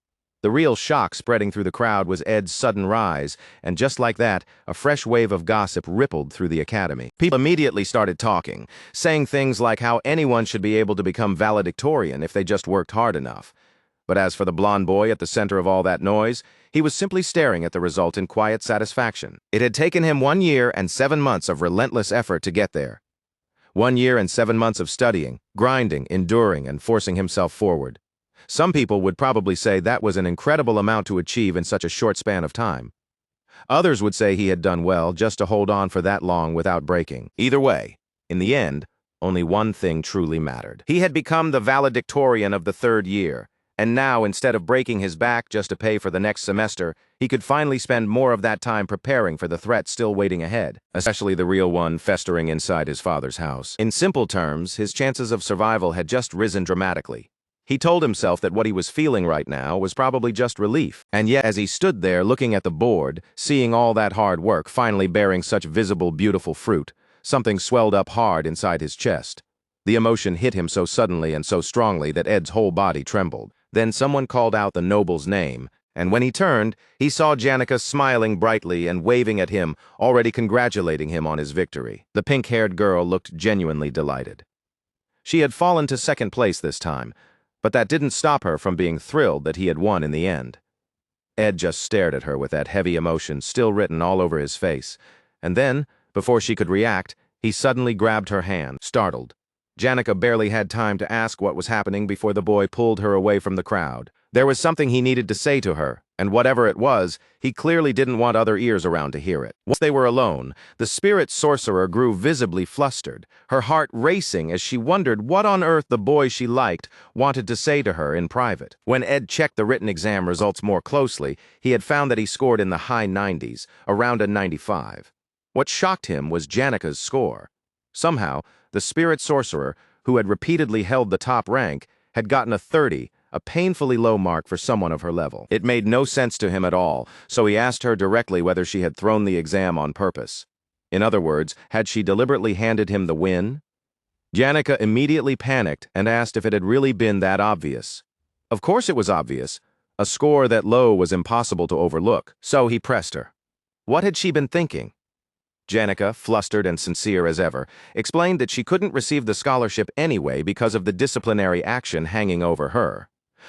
A: The real shock spreading through the crowd was Ed's sudden rise, and just like that, a fresh wave of gossip rippled through the academy. People immediately started talking, saying things like how anyone should be able to become valedictorian if they just worked hard enough. But as for the blonde boy at the center of all that noise, he was simply staring at the result in quiet satisfaction. It had taken him 1 year and 7 months of relentless effort to get there. 1 year and 7 months of studying, grinding, enduring, and forcing himself forward. Some people would probably say that was an incredible amount to achieve in such a short span of time. Others would say he had done well just to hold on for that long without breaking. Either way, in the end, only one thing truly mattered. He had become the valedictorian of the third year, and now, instead of breaking his back just to pay for the next semester, he could finally spend more of that time preparing for the threat still waiting ahead, especially the real one festering inside his father's house. In simple terms, his chances of survival had just risen dramatically. He told himself that what he was feeling right now was probably just relief, and yet as he stood there looking at the board, seeing all that hard work finally bearing such visible, beautiful fruit, something swelled up hard inside his chest. The emotion hit him so suddenly and so strongly that Ed's whole body trembled. Then someone called out the noble's name, and when he turned, he saw Janica smiling brightly and waving at him, already congratulating him on his victory. The pink-haired girl looked genuinely delighted. She had fallen to second place this time, but that didn't stop her from being thrilled that he had won in the end. Ed just stared at her with that heavy emotion still written all over his face, and then, before she could react, he suddenly grabbed her hand, startled. Janica barely had time to ask what was happening before the boy pulled her away from the crowd. There was something he needed to say to her, and whatever it was, he clearly didn't want other ears around to hear it. Once they were alone, the spirit sorcerer grew visibly flustered, her heart racing as she wondered what on earth the boy she liked wanted to say to her in private. When Ed checked the written exam results more closely, he had found that he scored in the high 90s, around a 95. What shocked him was Janica's score. Somehow, the spirit sorcerer, who had repeatedly held the top rank, had gotten a 30, a painfully low mark for someone of her level. It made no sense to him at all, so he asked her directly whether she had thrown the exam on purpose. In other words, had she deliberately handed him the win? Janica immediately panicked and asked if it had really been that obvious. Of course it was obvious. A score that low was impossible to overlook, so he pressed her. What had she been thinking? Janica, flustered and sincere as ever, explained that she couldn't receive the scholarship anyway because of the disciplinary action hanging over her.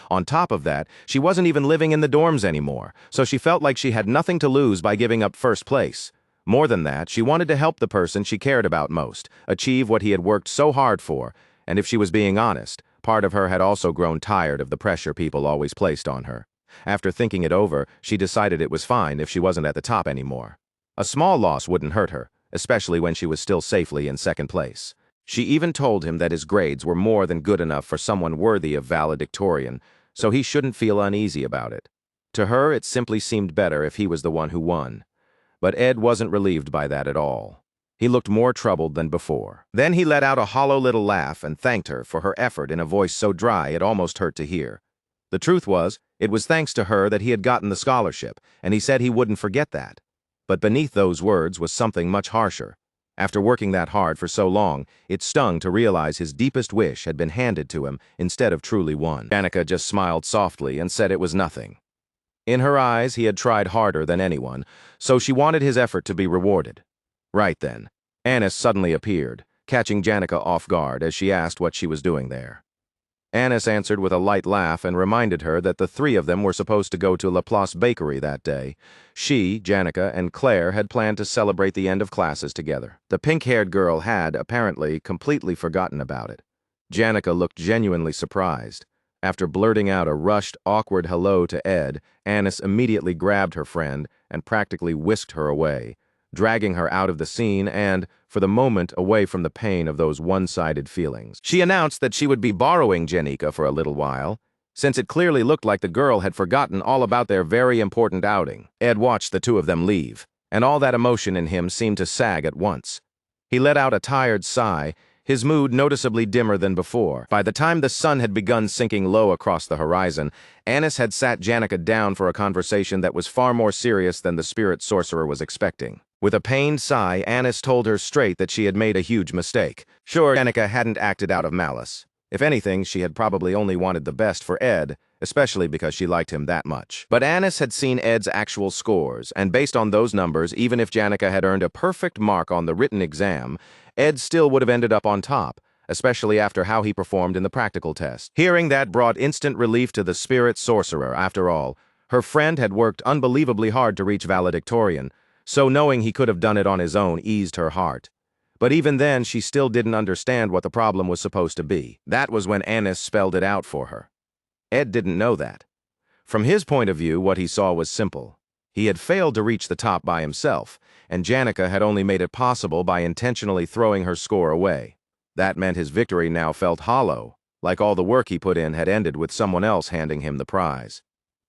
A: On top of that, she wasn't even living in the dorms anymore, so she felt like she had nothing to lose by giving up first place. More than that, she wanted to help the person she cared about most, achieve what he had worked so hard for, and if she was being honest, part of her had also grown tired of the pressure people always placed on her. After thinking it over, she decided it was fine if she wasn't at the top anymore. A small loss wouldn't hurt her, especially when she was still safely in second place. She even told him that his grades were more than good enough for someone worthy of valedictorian, so he shouldn't feel uneasy about it. To her, it simply seemed better if he was the one who won. But Ed wasn't relieved by that at all. He looked more troubled than before. Then he let out a hollow little laugh and thanked her for her effort in a voice so dry it almost hurt to hear. The truth was, it was thanks to her that he had gotten the scholarship, and he said he wouldn't forget that. But beneath those words was something much harsher. After working that hard for so long, it stung to realize his deepest wish had been handed to him instead of truly won. Janica just smiled softly and said it was nothing. In her eyes, he had tried harder than anyone, so she wanted his effort to be rewarded. Right then, Anis suddenly appeared, catching Janica off guard as she asked what she was doing there. Anis answered with a light laugh and reminded her that the three of them were supposed to go to Laplace Bakery that day. She, Janica, and Claire had planned to celebrate the end of classes together. The pink-haired girl had, apparently, completely forgotten about it. Janica looked genuinely surprised. After blurting out a rushed, awkward hello to Ed, Anis immediately grabbed her friend and practically whisked her away, dragging her out of the scene and, for the moment, away from the pain of those one-sided feelings. She announced that she would be borrowing Janica for a little while, since it clearly looked like the girl had forgotten all about their very important outing. Ed watched the two of them leave, and all that emotion in him seemed to sag at once. He let out a tired sigh, his mood noticeably dimmer than before. By the time the sun had begun sinking low across the horizon, Anis had sat Janica down for a conversation that was far more serious than the spirit sorcerer was expecting. With a pained sigh, Anis told her straight that she had made a huge mistake. Sure, Janica hadn't acted out of malice. If anything, she had probably only wanted the best for Ed, especially because she liked him that much. But Anis had seen Ed's actual scores, and based on those numbers, even if Janica had earned a perfect mark on the written exam, Ed still would have ended up on top, especially after how he performed in the practical test. Hearing that brought instant relief to the spirit sorcerer. After all, her friend had worked unbelievably hard to reach valedictorian, so knowing he could have done it on his own eased her heart. But even then, she still didn't understand what the problem was supposed to be. That was when Anis spelled it out for her. Ed didn't know that. From his point of view, what he saw was simple. He had failed to reach the top by himself, and Janica had only made it possible by intentionally throwing her score away. That meant his victory now felt hollow, like all the work he put in had ended with someone else handing him the prize.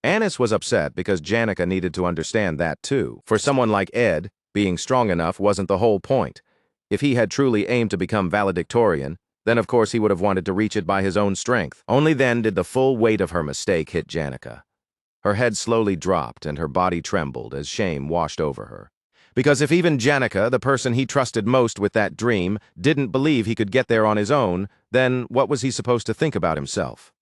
A: Anis was upset because Janica needed to understand that too. For someone like Ed, being strong enough wasn't the whole point. If he had truly aimed to become valedictorian, then of course he would have wanted to reach it by his own strength. Only then did the full weight of her mistake hit Janica. Her head slowly dropped and her body trembled as shame washed over her. Because if even Janica, the person he trusted most with that dream, didn't believe he could get there on his own, then what was he supposed to think about himself?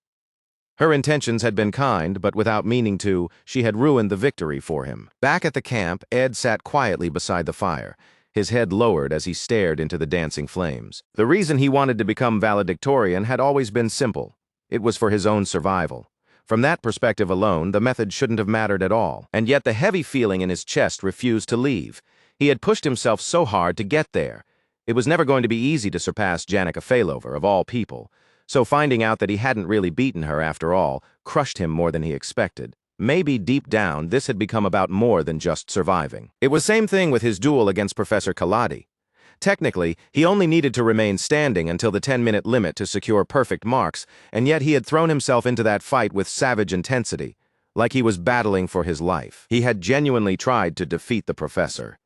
A: Her intentions had been kind, but without meaning to, she had ruined the victory for him. Back at the camp, Ed sat quietly beside the fire, his head lowered as he stared into the dancing flames. The reason he wanted to become valedictorian had always been simple. It was for his own survival. From that perspective alone, the method shouldn't have mattered at all. And yet the heavy feeling in his chest refused to leave. He had pushed himself so hard to get there. It was never going to be easy to surpass Janica Failover, of all people. So finding out that he hadn't really beaten her after all crushed him more than he expected. Maybe deep down, this had become about more than just surviving. It was the same thing with his duel against Professor Kaladi. Technically, he only needed to remain standing until the 10-minute limit to secure perfect marks, and yet he had thrown himself into that fight with savage intensity, like he was battling for his life. He had genuinely tried to defeat the professor.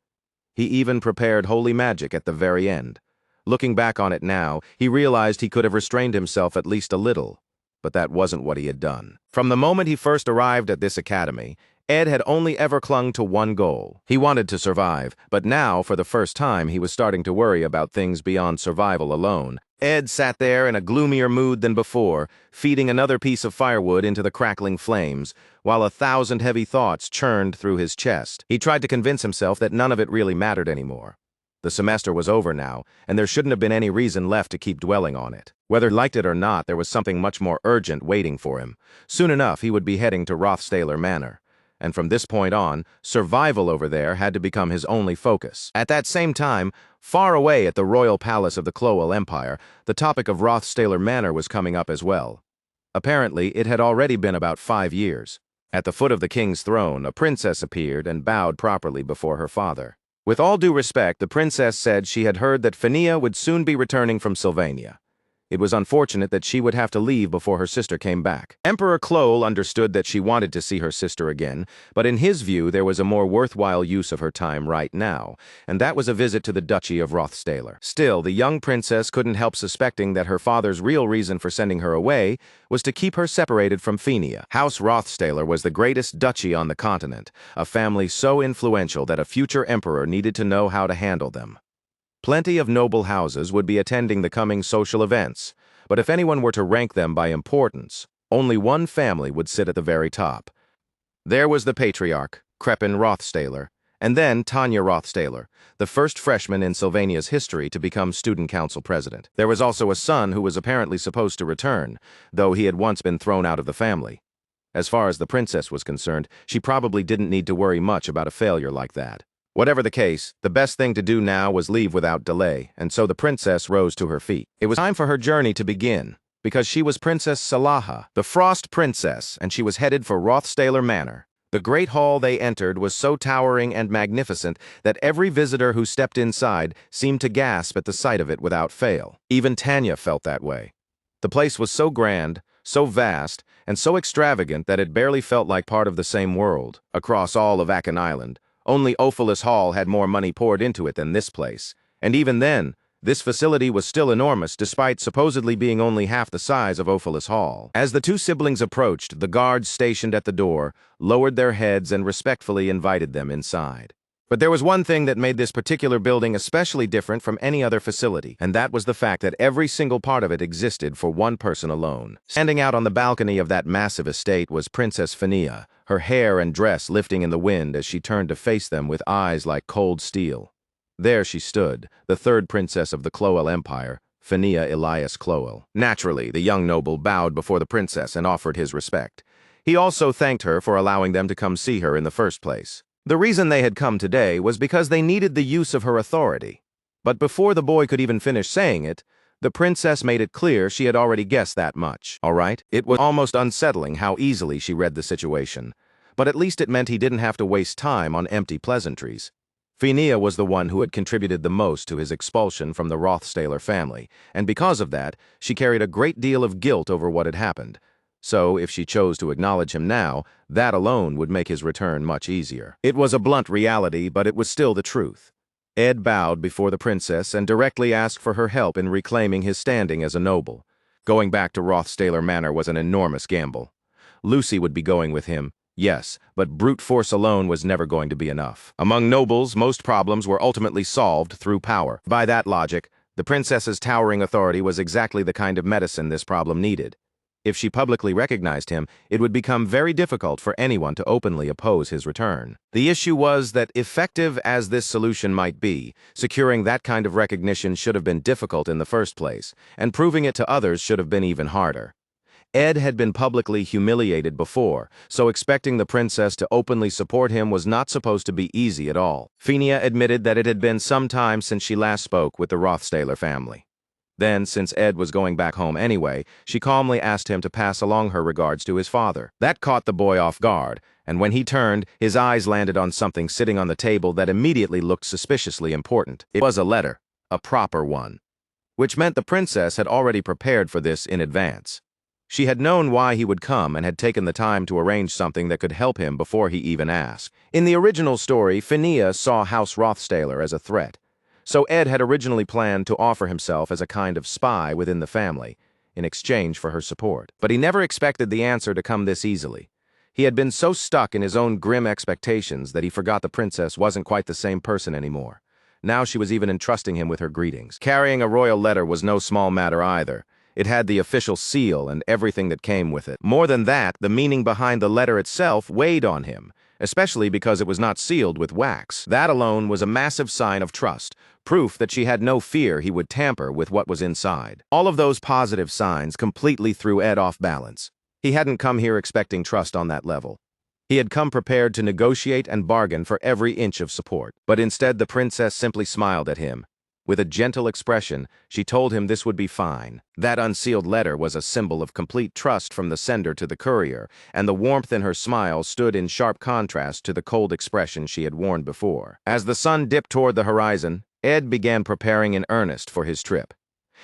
A: He even prepared holy magic at the very end. Looking back on it now, he realized he could have restrained himself at least a little, but that wasn't what he had done. From the moment he first arrived at this academy, Ed had only ever clung to one goal. He wanted to survive, but now, for the first time, he was starting to worry about things beyond survival alone. Ed sat there in a gloomier mood than before, feeding another piece of firewood into the crackling flames, while 1,000 heavy thoughts churned through his chest. He tried to convince himself that none of it really mattered anymore. The semester was over now, and there shouldn't have been any reason left to keep dwelling on it. Whether he liked it or not, there was something much more urgent waiting for him. Soon enough, he would be heading to Rothstaler Manor. And from this point on, survival over there had to become his only focus. At that same time, far away at the royal palace of the Clowell Empire, the topic of Rothstaler Manor was coming up as well. Apparently, it had already been about 5 years. At the foot of the king's throne, a princess appeared and bowed properly before her father. With all due respect, the princess said she had heard that Phinia would soon be returning from Sylvania. It was unfortunate that she would have to leave before her sister came back. Emperor Clowell understood that she wanted to see her sister again, but in his view there was a more worthwhile use of her time right now, and that was a visit to the Duchy of Rothstaler. Still, the young princess couldn't help suspecting that her father's real reason for sending her away was to keep her separated from Phinia. House Rothstaler was the greatest duchy on the continent, a family so influential that a future emperor needed to know how to handle them. Plenty of noble houses would be attending the coming social events, but if anyone were to rank them by importance, only one family would sit at the very top. There was the patriarch, Crepin Rothstaler, and then Tanya Rothstaler, the first freshman in Sylvania's history to become student council president. There was also a son who was apparently supposed to return, though he had once been thrown out of the family. As far as the princess was concerned, she probably didn't need to worry much about a failure like that. Whatever the case, the best thing to do now was leave without delay, and so the princess rose to her feet. It was time for her journey to begin, because she was Princess Salaha, the Frost Princess, and she was headed for Rothstaler Manor. The great hall they entered was so towering and magnificent that every visitor who stepped inside seemed to gasp at the sight of it without fail. Even Tanya felt that way. The place was so grand, so vast, and so extravagant that it barely felt like part of the same world. Across all of Akan Island, only Ophelis Hall had more money poured into it than this place, and even then, this facility was still enormous despite supposedly being only half the size of Ophelis Hall. As the two siblings approached, the guards stationed at the door lowered their heads and respectfully invited them inside. But there was one thing that made this particular building especially different from any other facility, and that was the fact that every single part of it existed for one person alone. Standing out on the balcony of that massive estate was Princess Phinia, her hair and dress lifting in the wind as she turned to face them with eyes like cold steel. There she stood, the third princess of the Clowell Empire, Phinia Elias Clowell. Naturally, the young noble bowed before the princess and offered his respect. He also thanked her for allowing them to come see her in the first place. The reason they had come today was because they needed the use of her authority. But before the boy could even finish saying it, The princess made it clear she had already guessed that much, all right? It was almost unsettling how easily she read the situation. But at least it meant he didn't have to waste time on empty pleasantries. Phineas was the one who had contributed the most to his expulsion from the Rothstaler family, and because of that, she carried a great deal of guilt over what had happened. So, if she chose to acknowledge him now, that alone would make his return much easier. It was a blunt reality, but it was still the truth. Ed bowed before the princess and directly asked for her help in reclaiming his standing as a noble. Going back to Rothstaler Manor was an enormous gamble. Lucy would be going with him, yes, but brute force alone was never going to be enough. Among nobles, most problems were ultimately solved through power. By that logic, the princess's towering authority was exactly the kind of medicine this problem needed. If she publicly recognized him, it would become very difficult for anyone to openly oppose his return. The issue was that, effective as this solution might be, securing that kind of recognition should have been difficult in the first place, and proving it to others should have been even harder. Ed had been publicly humiliated before, so expecting the princess to openly support him was not supposed to be easy at all. Phineas admitted that it had been some time since she last spoke with the Rothstaler family. Then, since Ed was going back home anyway, she calmly asked him to pass along her regards to his father. That caught the boy off guard, and when he turned, his eyes landed on something sitting on the table that immediately looked suspiciously important. It was a letter, a proper one, which meant the princess had already prepared for this in advance. She had known why he would come and had taken the time to arrange something that could help him before he even asked. In the original story, Phineas saw House Rothstaler as a threat. So Ed had originally planned to offer himself as a kind of spy within the family, in exchange for her support. But he never expected the answer to come this easily. He had been so stuck in his own grim expectations that he forgot the princess wasn't quite the same person anymore. Now she was even entrusting him with her greetings. Carrying a royal letter was no small matter either. It had the official seal and everything that came with it. More than that, the meaning behind the letter itself weighed on him, especially because it was not sealed with wax. That alone was a massive sign of trust, proof that she had no fear he would tamper with what was inside. All of those positive signs completely threw Ed off balance. He hadn't come here expecting trust on that level. He had come prepared to negotiate and bargain for every inch of support. But instead, the princess simply smiled at him. With a gentle expression, she told him this would be fine. That unsealed letter was a symbol of complete trust from the sender to the courier, and the warmth in her smile stood in sharp contrast to the cold expression she had worn before. As the sun dipped toward the horizon, Ed began preparing in earnest for his trip.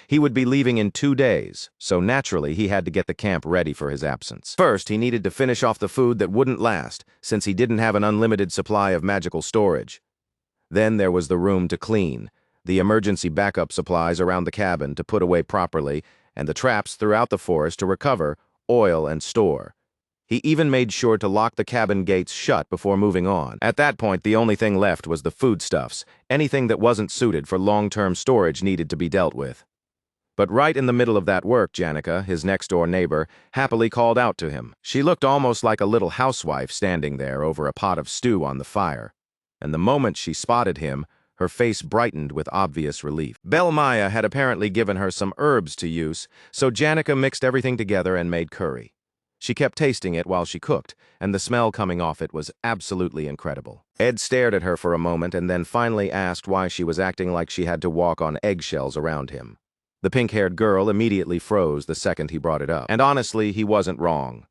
A: He would be leaving in 2 days, so naturally he had to get the camp ready for his absence. First, he needed to finish off the food that wouldn't last, since he didn't have an unlimited supply of magical storage. Then there was the room to clean, the emergency backup supplies around the cabin to put away properly, and the traps throughout the forest to recover, oil, and store. He even made sure to lock the cabin gates shut before moving on. At that point, the only thing left was the foodstuffs. Anything that wasn't suited for long-term storage needed to be dealt with. But right in the middle of that work, Janica, his next-door neighbor, happily called out to him. She looked almost like a little housewife standing there over a pot of stew on the fire. And the moment she spotted him, her face brightened with obvious relief. Belle Maya had apparently given her some herbs to use, so Janica mixed everything together and made curry. She kept tasting it while she cooked, and the smell coming off it was absolutely incredible. Ed stared at her for a moment and then finally asked why she was acting like she had to walk on eggshells around him. The pink-haired girl immediately froze the second he brought it up. And honestly, he wasn't wrong.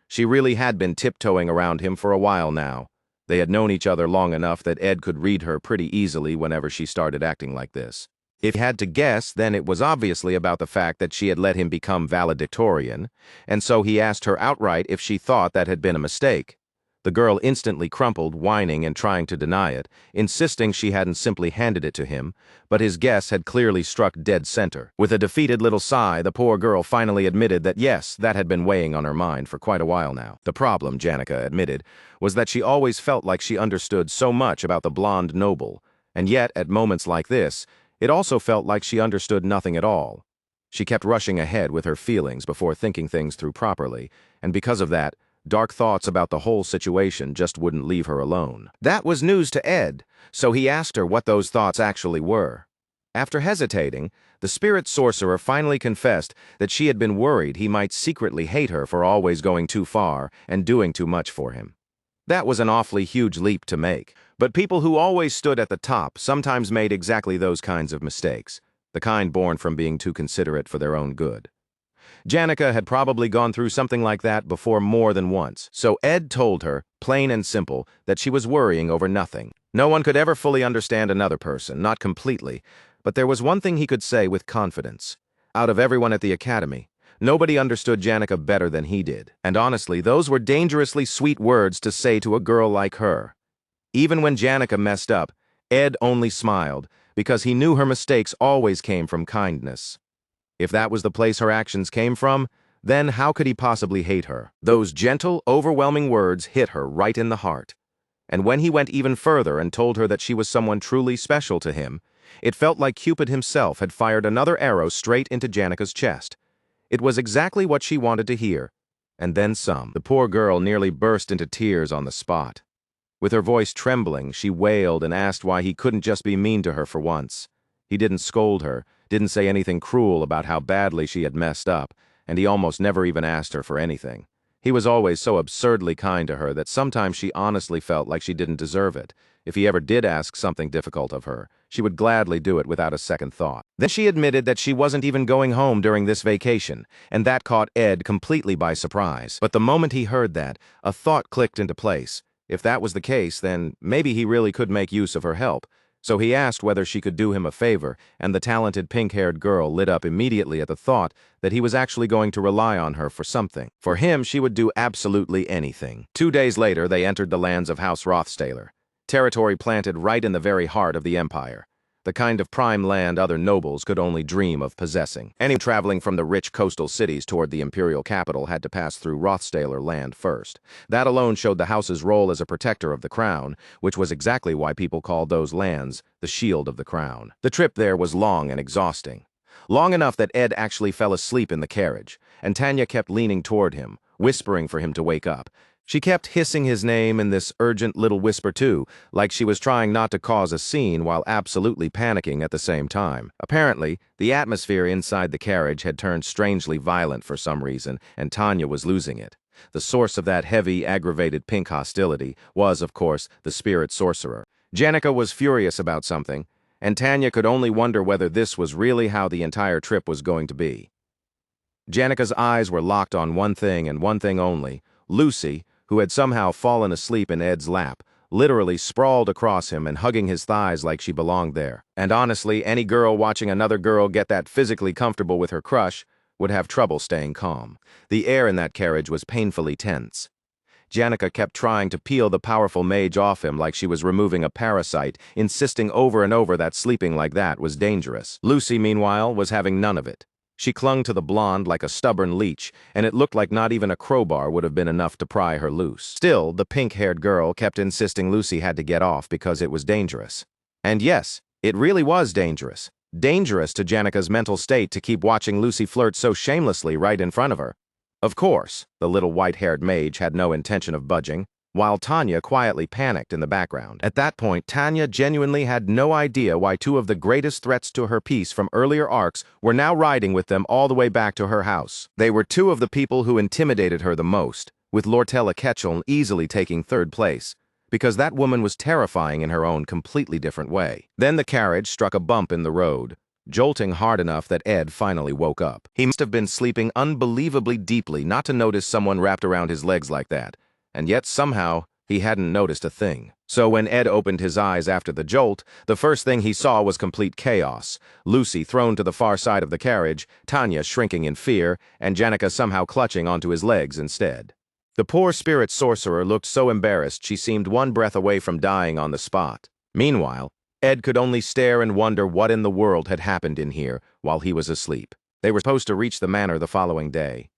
A: She really had been tiptoeing around him for a while now. They had known each other long enough that Ed could read her pretty easily whenever she started acting like this. If he had to guess, then it was obviously about the fact that she had let him become valedictorian, and so he asked her outright if she thought that had been a mistake. The girl instantly crumpled, whining and trying to deny it, insisting she hadn't simply handed it to him, but his guess had clearly struck dead center. With a defeated little sigh, the poor girl finally admitted that yes, that had been weighing on her mind for quite a while now. The problem, Janica admitted, was that she always felt like she understood so much about the blonde noble, and yet, at moments like this, it also felt like she understood nothing at all. She kept rushing ahead with her feelings before thinking things through properly, and because of that, dark thoughts about the whole situation just wouldn't leave her alone. That was news to Ed, so he asked her what those thoughts actually were. After hesitating, the spirit sorcerer finally confessed that she had been worried he might secretly hate her for always going too far and doing too much for him. That was an awfully huge leap to make, but people who always stood at the top sometimes made exactly those kinds of mistakes. the kind born from being too considerate for their own good. Janica had probably gone through something like that before more than once, so Ed told her, plain and simple, that she was worrying over nothing. No one could ever fully understand another person, not completely, but there was one thing he could say with confidence. Out of everyone at the academy, nobody understood Janica better than he did, and honestly, those were dangerously sweet words to say to a girl like her. Even when Janica messed up, Ed only smiled, because he knew her mistakes always came from kindness. If that was the place her actions came from, then how could he possibly hate her? Those gentle, overwhelming words hit her right in the heart. And when he went even further and told her that she was someone truly special to him, it felt like Cupid himself had fired another arrow straight into Janica's chest. It was exactly what she wanted to hear, and then some. The poor girl nearly burst into tears on the spot. With her voice trembling, she wailed and asked why he couldn't just be mean to her for once. He didn't scold her, didn't say anything cruel about how badly she had messed up, and he almost never even asked her for anything. He was always so absurdly kind to her that sometimes she honestly felt like she didn't deserve it. If he ever did ask something difficult of her, she would gladly do it without a second thought. Then she admitted that she wasn't even going home during this vacation, and that caught Ed completely by surprise. But the moment he heard that, a thought clicked into place. If that was the case, then maybe he really could make use of her help. So he asked whether she could do him a favor, and the talented pink-haired girl lit up immediately at the thought that he was actually going to rely on her for something. For him, she would do absolutely anything. 2 days later, they entered the lands of House Rothstaler, territory planted right in the very heart of the empire, the kind of prime land other nobles could only dream of possessing. Anyone traveling from the rich coastal cities toward the imperial capital had to pass through Rothstaler land first. That alone showed the house's role as a protector of the crown, which was exactly why people called those lands the shield of the crown. The trip there was long and exhausting. Long enough that Ed actually fell asleep in the carriage, and Tanya kept leaning toward him, whispering for him to wake up. She kept hissing his name in this urgent little whisper too, like she was trying not to cause a scene while absolutely panicking at the same time. Apparently, the atmosphere inside the carriage had turned strangely violent for some reason, and Tanya was losing it. The source of that heavy, aggravated pink hostility was, of course, the spirit sorcerer. Janica was furious about something, and Tanya could only wonder whether this was really how the entire trip was going to be. Janica's eyes were locked on one thing and one thing only: Lucy, who had somehow fallen asleep in Ed's lap, literally sprawled across him and hugging his thighs like she belonged there. And honestly, any girl watching another girl get that physically comfortable with her crush would have trouble staying calm. The air in that carriage was painfully tense. Janica kept trying to peel the powerful mage off him like she was removing a parasite, insisting over and over that sleeping like that was dangerous. Lucy, meanwhile, was having none of it. She clung to the blonde like a stubborn leech, and it looked like not even a crowbar would have been enough to pry her loose. Still, the pink-haired girl kept insisting Lucy had to get off because it was dangerous. And yes, it really was dangerous. Dangerous to Janica's mental state to keep watching Lucy flirt so shamelessly right in front of her. Of course, the little white-haired mage had no intention of budging, while Tanya quietly panicked in the background. At that point, Tanya genuinely had no idea why two of the greatest threats to her peace from earlier arcs were now riding with them all the way back to her house. They were two of the people who intimidated her the most, with Lortella Ketchel easily taking third place, because that woman was terrifying in her own completely different way. Then the carriage struck a bump in the road, jolting hard enough that Ed finally woke up. He must have been sleeping unbelievably deeply not to notice someone wrapped around his legs like that. And yet somehow he hadn't noticed a thing. So when Ed opened his eyes after the jolt, the first thing he saw was complete chaos. Lucy thrown to the far side of the carriage, Tanya shrinking in fear, and Janica somehow clutching onto his legs instead. The poor spirit sorcerer looked so embarrassed she seemed one breath away from dying on the spot. Meanwhile, Ed could only stare and wonder what in the world had happened in here while he was asleep. They were supposed to reach the manor the following day.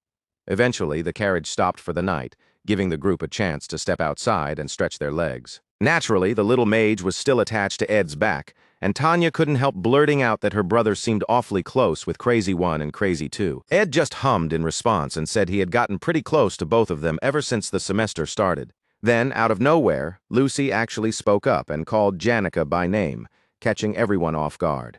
A: Eventually, the carriage stopped for the night, giving the group a chance to step outside and stretch their legs. Naturally, the little mage was still attached to Ed's back, and Tanya couldn't help blurting out that her brother seemed awfully close with Crazy 1 and Crazy 2. Ed just hummed in response and said he had gotten pretty close to both of them ever since the semester started. Then, out of nowhere, Lucy actually spoke up and called Janica by name, catching everyone off guard.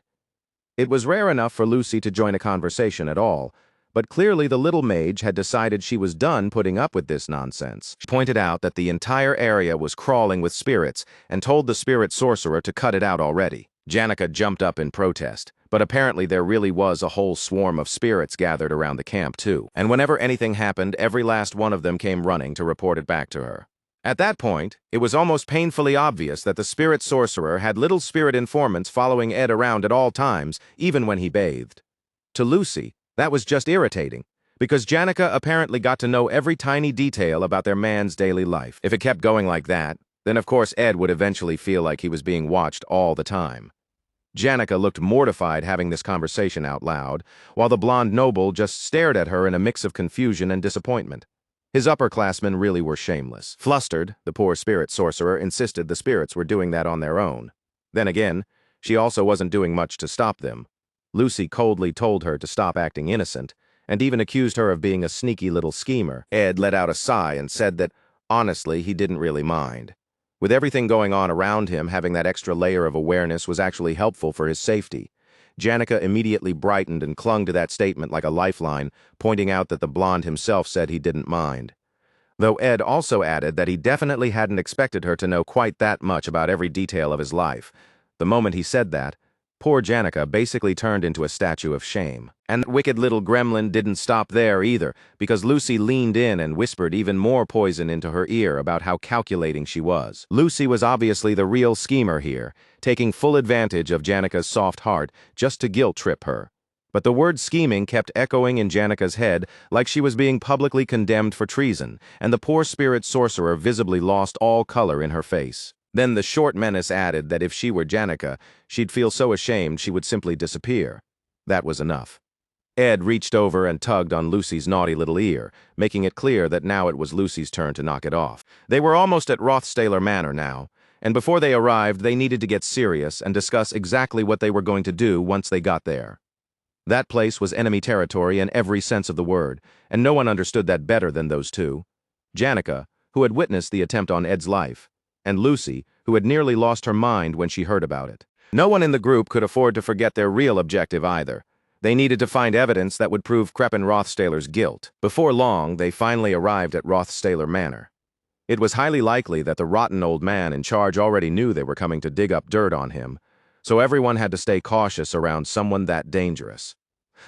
A: It was rare enough for Lucy to join a conversation at all, but clearly the little mage had decided she was done putting up with this nonsense. She pointed out that the entire area was crawling with spirits and told the spirit sorcerer to cut it out already. Janica jumped up in protest, But apparently there really was a whole swarm of spirits gathered around the camp too. And whenever anything happened, every last one of them came running to report it back to her. At that point, it was almost painfully obvious that the spirit sorcerer had little spirit informants following Ed around at all times, even when he bathed. To Lucy, that was just irritating, because Janica apparently got to know every tiny detail about their man's daily life. If it kept going like that, then of course Ed would eventually feel like he was being watched all the time. Janica looked mortified having this conversation out loud, while the blonde noble just stared at her in a mix of confusion and disappointment. His upperclassmen really were shameless. Flustered, the poor spirit sorcerer insisted the spirits were doing that on their own. Then again, she also wasn't doing much to stop them. Lucy coldly told her to stop acting innocent, and even accused her of being a sneaky little schemer. Ed let out a sigh and said that, honestly, he didn't really mind. With everything going on around him, having that extra layer of awareness was actually helpful for his safety. Janica immediately brightened and clung to that statement like a lifeline, pointing out that the blonde himself said he didn't mind. Though Ed also added that he definitely hadn't expected her to know quite that much about every detail of his life. The moment he said that, poor Janica basically turned into a statue of shame. And that wicked little gremlin didn't stop there either, because Lucy leaned in and whispered even more poison into her ear about how calculating she was. Lucy was obviously the real schemer here, taking full advantage of Janica's soft heart just to guilt-trip her. But the word scheming kept echoing in Janica's head like she was being publicly condemned for treason, and the poor spirit sorcerer visibly lost all color in her face. Then the short menace added that if she were Janica, she'd feel so ashamed she would simply disappear. That was enough. Ed reached over and tugged on Lucy's naughty little ear, making it clear that now it was Lucy's turn to knock it off. They were almost at Rothstaler Manor now, and before they arrived, they needed to get serious and discuss exactly what they were going to do once they got there. That place was enemy territory in every sense of the word, and no one understood that better than those two. Janica, who had witnessed the attempt on Ed's life, and Lucy, who had nearly lost her mind when she heard about it. No one in the group could afford to forget their real objective either. They needed to find evidence that would prove Kreppen Rothstaler's guilt. Before long, they finally arrived at Rothstaler Manor. It was highly likely that the rotten old man in charge already knew they were coming to dig up dirt on him, so everyone had to stay cautious around someone that dangerous.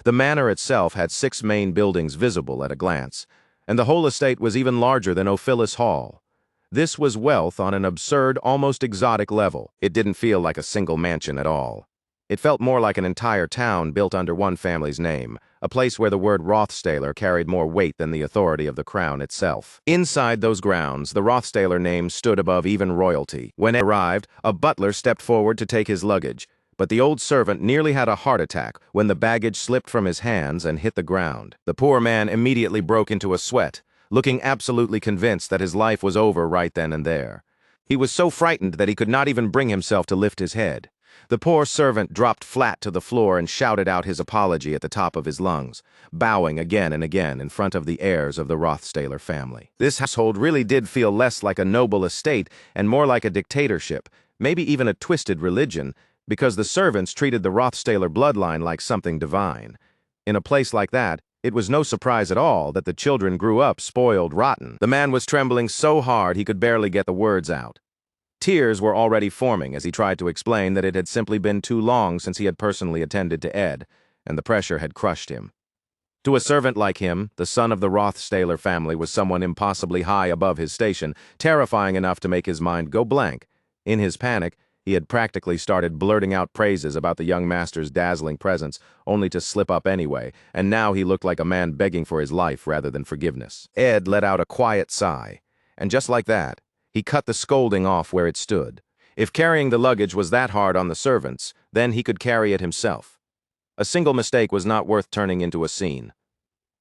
A: The manor itself had 6 main buildings visible at a glance, and the whole estate was even larger than Ophilus Hall. This was wealth on an absurd, almost exotic level. It didn't feel like a single mansion at all. It felt more like an entire town built under one family's name, a place where the word Rothstaler carried more weight than the authority of the crown itself. Inside those grounds, the Rothstaler name stood above even royalty. When it arrived, a butler stepped forward to take his luggage, but the old servant nearly had a heart attack when the baggage slipped from his hands and hit the ground. The poor man immediately broke into a sweat, looking absolutely convinced that his life was over right then and there. He was so frightened that he could not even bring himself to lift his head. The poor servant dropped flat to the floor and shouted out his apology at the top of his lungs, bowing again and again in front of the heirs of the Rothstaler family. This household really did feel less like a noble estate and more like a dictatorship, maybe even a twisted religion, because the servants treated the Rothstaler bloodline like something divine. In a place like that, it was no surprise at all that the children grew up spoiled rotten. The man was trembling so hard he could barely get the words out. Tears were already forming as he tried to explain that it had simply been too long since he had personally attended to Ed, and the pressure had crushed him. To a servant like him, the son of the Rothstaler family was someone impossibly high above his station, terrifying enough to make his mind go blank. In his panic, he had practically started blurting out praises about the young master's dazzling presence, only to slip up anyway, and now he looked like a man begging for his life rather than forgiveness. Ed let out a quiet sigh, and just like that, he cut the scolding off where it stood. If carrying the luggage was that hard on the servants, then he could carry it himself. A single mistake was not worth turning into a scene.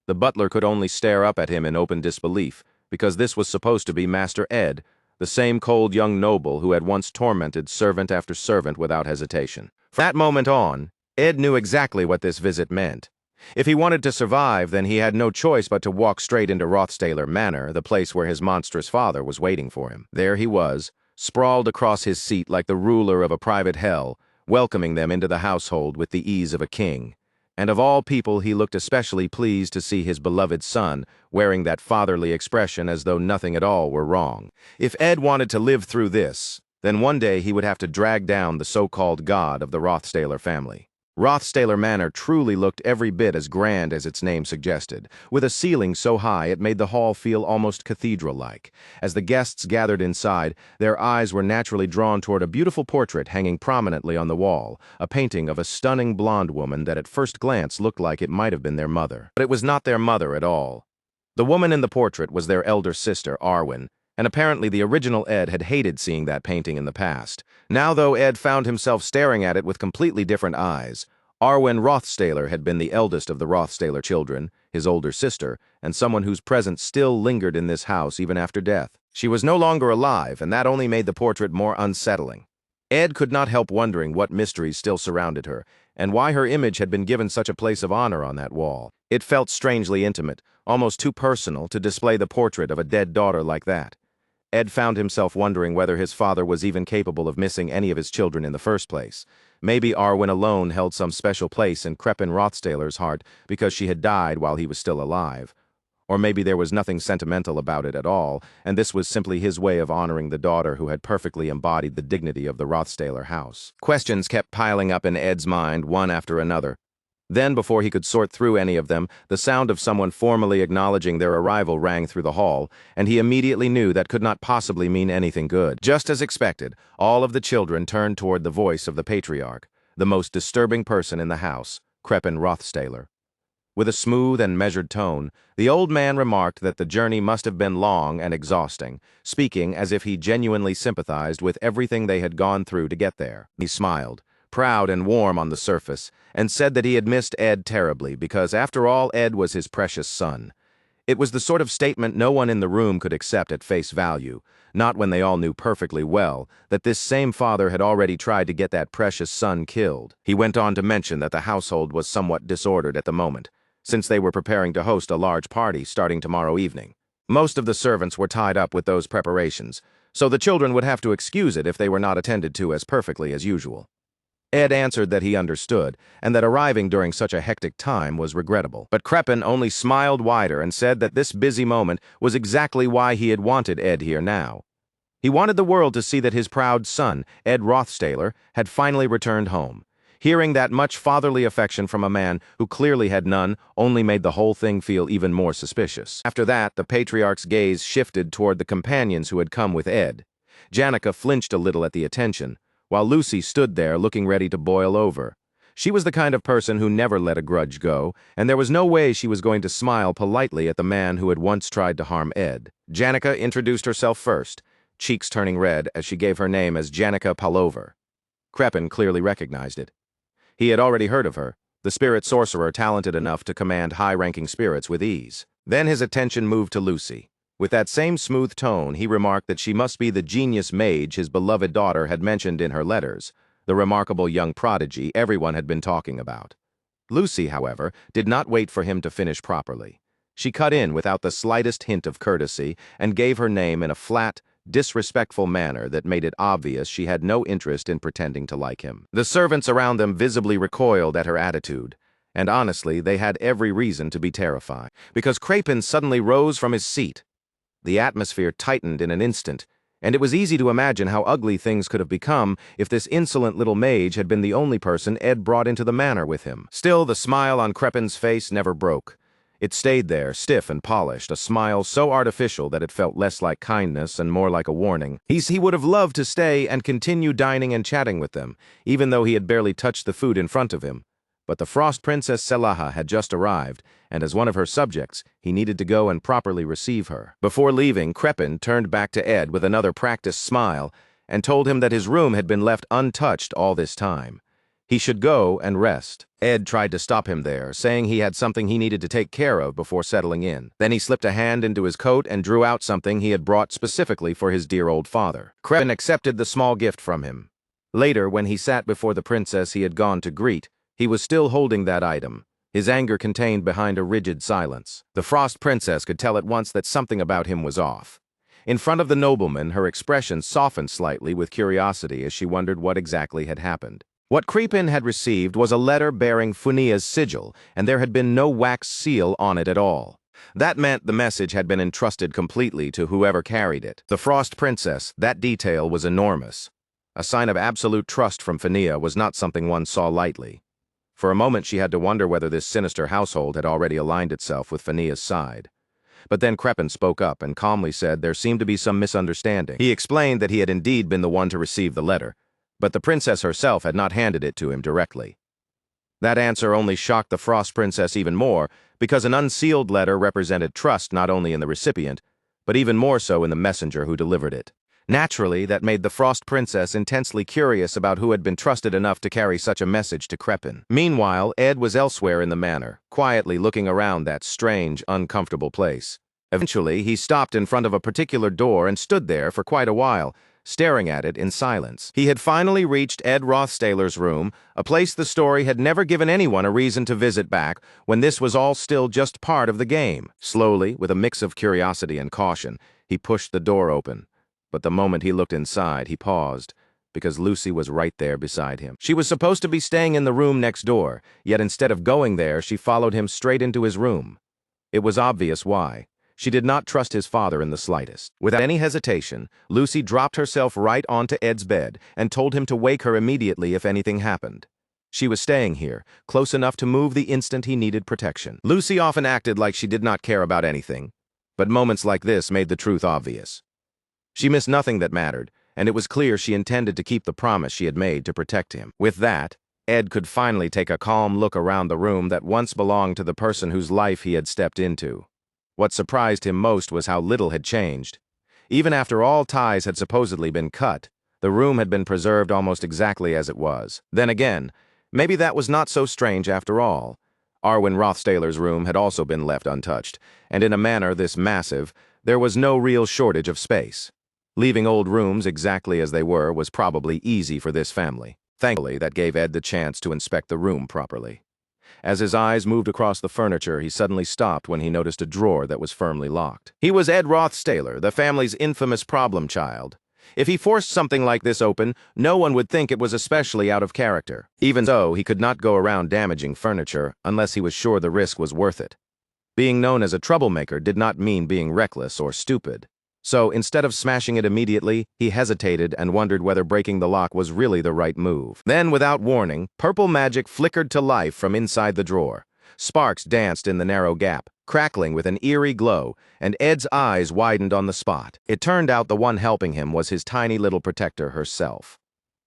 A: The butler could only stare up at him in open disbelief, because this was supposed to be Master Ed, the same cold young noble who had once tormented servant after servant without hesitation. From that moment on, Ed knew exactly what this visit meant. If he wanted to survive, then he had no choice but to walk straight into Rothstaler Manor, the place where his monstrous father was waiting for him. There he was, sprawled across his seat like the ruler of a private hell, welcoming them into the household with the ease of a king. And of all people, he looked especially pleased to see his beloved son, wearing that fatherly expression as though nothing at all were wrong. If Ed wanted to live through this, then one day he would have to drag down the so-called god of the Rothstaler family. Rothstaler Manor truly looked every bit as grand as its name suggested, with a ceiling so high it made the hall feel almost cathedral-like. As the guests gathered inside, their eyes were naturally drawn toward a beautiful portrait hanging prominently on the wall, a painting of a stunning blonde woman that at first glance looked like it might have been their mother. But it was not their mother at all. The woman in the portrait was their elder sister, Arwen, and apparently the original Ed had hated seeing that painting in the past. Now, though, Ed found himself staring at it with completely different eyes. Arwen Rothstaler had been the eldest of the Rothstaler children, his older sister, and someone whose presence still lingered in this house even after death. She was no longer alive, and that only made the portrait more unsettling. Ed could not help wondering what mysteries still surrounded her, and why her image had been given such a place of honor on that wall. It felt strangely intimate, almost too personal, to display the portrait of a dead daughter like that. Ed found himself wondering whether his father was even capable of missing any of his children in the first place. Maybe Arwen alone held some special place in Crepin Rothstaler's heart because she had died while he was still alive. Or maybe there was nothing sentimental about it at all, and this was simply his way of honoring the daughter who had perfectly embodied the dignity of the Rothstaler house. Questions kept piling up in Ed's mind, one after another. Then, before he could sort through any of them, the sound of someone formally acknowledging their arrival rang through the hall, and he immediately knew that could not possibly mean anything good. Just as expected, all of the children turned toward the voice of the patriarch, the most disturbing person in the house, Crepin Rothstaler. With a smooth and measured tone, the old man remarked that the journey must have been long and exhausting, speaking as if he genuinely sympathized with everything they had gone through to get there. He smiled, proud and warm on the surface, and said that he had missed Ed terribly because, after all, Ed was his precious son. It was the sort of statement no one in the room could accept at face value, not when they all knew perfectly well that this same father had already tried to get that precious son killed. He went on to mention that the household was somewhat disordered at the moment, since they were preparing to host a large party starting tomorrow evening. Most of the servants were tied up with those preparations, so the children would have to excuse it if they were not attended to as perfectly as usual. Ed answered that he understood, and that arriving during such a hectic time was regrettable. But Crepin only smiled wider and said that this busy moment was exactly why he had wanted Ed here now. He wanted the world to see that his proud son, Ed Rothstaler, had finally returned home. Hearing that much fatherly affection from a man who clearly had none only made the whole thing feel even more suspicious. After that, the patriarch's gaze shifted toward the companions who had come with Ed. Janica flinched a little at the attention, while Lucy stood there looking ready to boil over. She was the kind of person who never let a grudge go, and there was no way she was going to smile politely at the man who had once tried to harm Ed. Janica introduced herself first, cheeks turning red as she gave her name as Janica Palover. Crepin clearly recognized it. He had already heard of her, the spirit sorcerer talented enough to command high-ranking spirits with ease. Then his attention moved to Lucy. With that same smooth tone, he remarked that she must be the genius mage his beloved daughter had mentioned in her letters, the remarkable young prodigy everyone had been talking about. Lucy, however, did not wait for him to finish properly. She cut in without the slightest hint of courtesy and gave her name in a flat, disrespectful manner that made it obvious she had no interest in pretending to like him. The servants around them visibly recoiled at her attitude, and honestly, they had every reason to be terrified, because Crepin suddenly rose from his seat. The atmosphere tightened in an instant, and it was easy to imagine how ugly things could have become if this insolent little mage had been the only person Ed brought into the manor with him. Still, the smile on Crepin's face never broke. It stayed there, stiff and polished, a smile so artificial that it felt less like kindness and more like a warning. He would have loved to stay and continue dining and chatting with them, even though he had barely touched the food in front of him. But the Frost Princess Selaha had just arrived, and as one of her subjects, he needed to go and properly receive her. Before leaving, Crepin turned back to Ed with another practiced smile and told him that his room had been left untouched all this time. He should go and rest. Ed tried to stop him there, saying he had something he needed to take care of before settling in. Then he slipped a hand into his coat and drew out something he had brought specifically for his dear old father. Crepin accepted the small gift from him. Later, when he sat before the princess he had gone to greet, he was still holding that item, his anger contained behind a rigid silence. The Frost Princess could tell at once that something about him was off. In front of the nobleman, her expression softened slightly with curiosity as she wondered what exactly had happened. What Crepin had received was a letter bearing Funia's sigil, and there had been no wax seal on it at all. That meant the message had been entrusted completely to whoever carried it. The Frost Princess, that detail was enormous. A sign of absolute trust from Funia was not something one saw lightly. For a moment she had to wonder whether this sinister household had already aligned itself with Fania's side. But then Crepin spoke up and calmly said there seemed to be some misunderstanding. He explained that he had indeed been the one to receive the letter, but the princess herself had not handed it to him directly. That answer only shocked the Frost Princess even more, because an unsealed letter represented trust not only in the recipient, but even more so in the messenger who delivered it. Naturally, that made the Frost Princess intensely curious about who had been trusted enough to carry such a message to Crepin. Meanwhile, Ed was elsewhere in the manor, quietly looking around that strange, uncomfortable place. Eventually, he stopped in front of a particular door and stood there for quite a while, staring at it in silence. He had finally reached Ed Rothstaler's room, a place the story had never given anyone a reason to visit back when this was all still just part of the game. Slowly, with a mix of curiosity and caution, he pushed the door open. But the moment he looked inside, he paused, because Lucy was right there beside him. She was supposed to be staying in the room next door, yet instead of going there, she followed him straight into his room. It was obvious why. She did not trust his father in the slightest. Without any hesitation, Lucy dropped herself right onto Ed's bed and told him to wake her immediately if anything happened. She was staying here, close enough to move the instant he needed protection. Lucy often acted like she did not care about anything, but moments like this made the truth obvious. She missed nothing that mattered, and it was clear she intended to keep the promise she had made to protect him. With that, Ed could finally take a calm look around the room that once belonged to the person whose life he had stepped into. What surprised him most was how little had changed. Even after all ties had supposedly been cut, the room had been preserved almost exactly as it was. Then again, maybe that was not so strange after all. Arwen Rothstaler's room had also been left untouched, and in a manor this massive, there was no real shortage of space. Leaving old rooms exactly as they were was probably easy for this family. Thankfully, that gave Ed the chance to inspect the room properly. As his eyes moved across the furniture, he suddenly stopped when he noticed a drawer that was firmly locked. He was Ed Rothstaler, the family's infamous problem child. If he forced something like this open, no one would think it was especially out of character. Even so, he could not go around damaging furniture unless he was sure the risk was worth it. Being known as a troublemaker did not mean being reckless or stupid. So, instead of smashing it immediately, he hesitated and wondered whether breaking the lock was really the right move. Then, without warning, purple magic flickered to life from inside the drawer. Sparks danced in the narrow gap, crackling with an eerie glow, and Ed's eyes widened on the spot. It turned out the one helping him was his tiny little protector herself.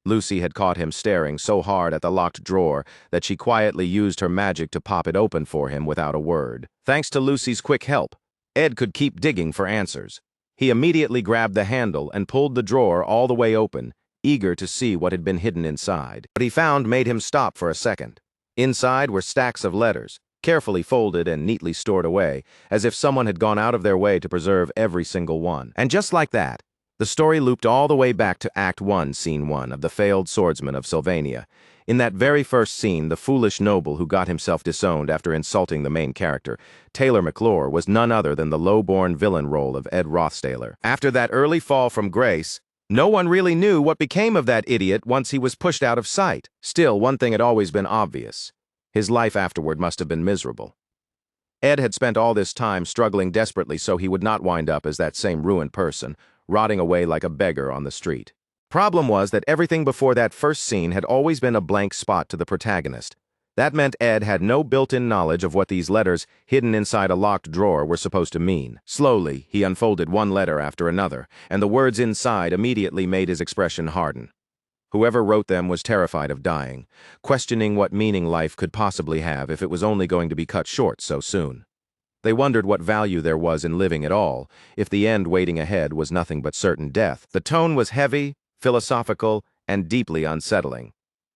A: Lucy had caught him staring so hard at the locked drawer that she quietly used her magic to pop it open for him without a word. Thanks to Lucy's quick help, Ed could keep digging for answers. He immediately grabbed the handle and pulled the drawer all the way open, eager to see what had been hidden inside. What he found made him stop for a second. Inside were stacks of letters, carefully folded and neatly stored away, as if someone had gone out of their way to preserve every single one. And just like that, the story looped all the way back to Act 1, Scene 1 of The Failed Swordsman of Sylvania. In that very first scene, the foolish noble who got himself disowned after insulting the main character, Taylor McClure, was none other than the low-born villain role of Ed Rothstaler. After that early fall from grace, no one really knew what became of that idiot once he was pushed out of sight. Still, one thing had always been obvious. His life afterward must have been miserable. Ed had spent all this time struggling desperately so he would not wind up as that same ruined person, rotting away like a beggar on the street. Problem was that everything before that first scene had always been a blank spot to the protagonist. That meant Ed had no built-in knowledge of what these letters, hidden inside a locked drawer, were supposed to mean. Slowly, he unfolded one letter after another, and the words inside immediately made his expression harden. Whoever wrote them was terrified of dying, questioning what meaning life could possibly have if it was only going to be cut short so soon. They wondered what value there was in living at all, if the end waiting ahead was nothing but certain death. The tone was heavy, philosophical, and deeply unsettling.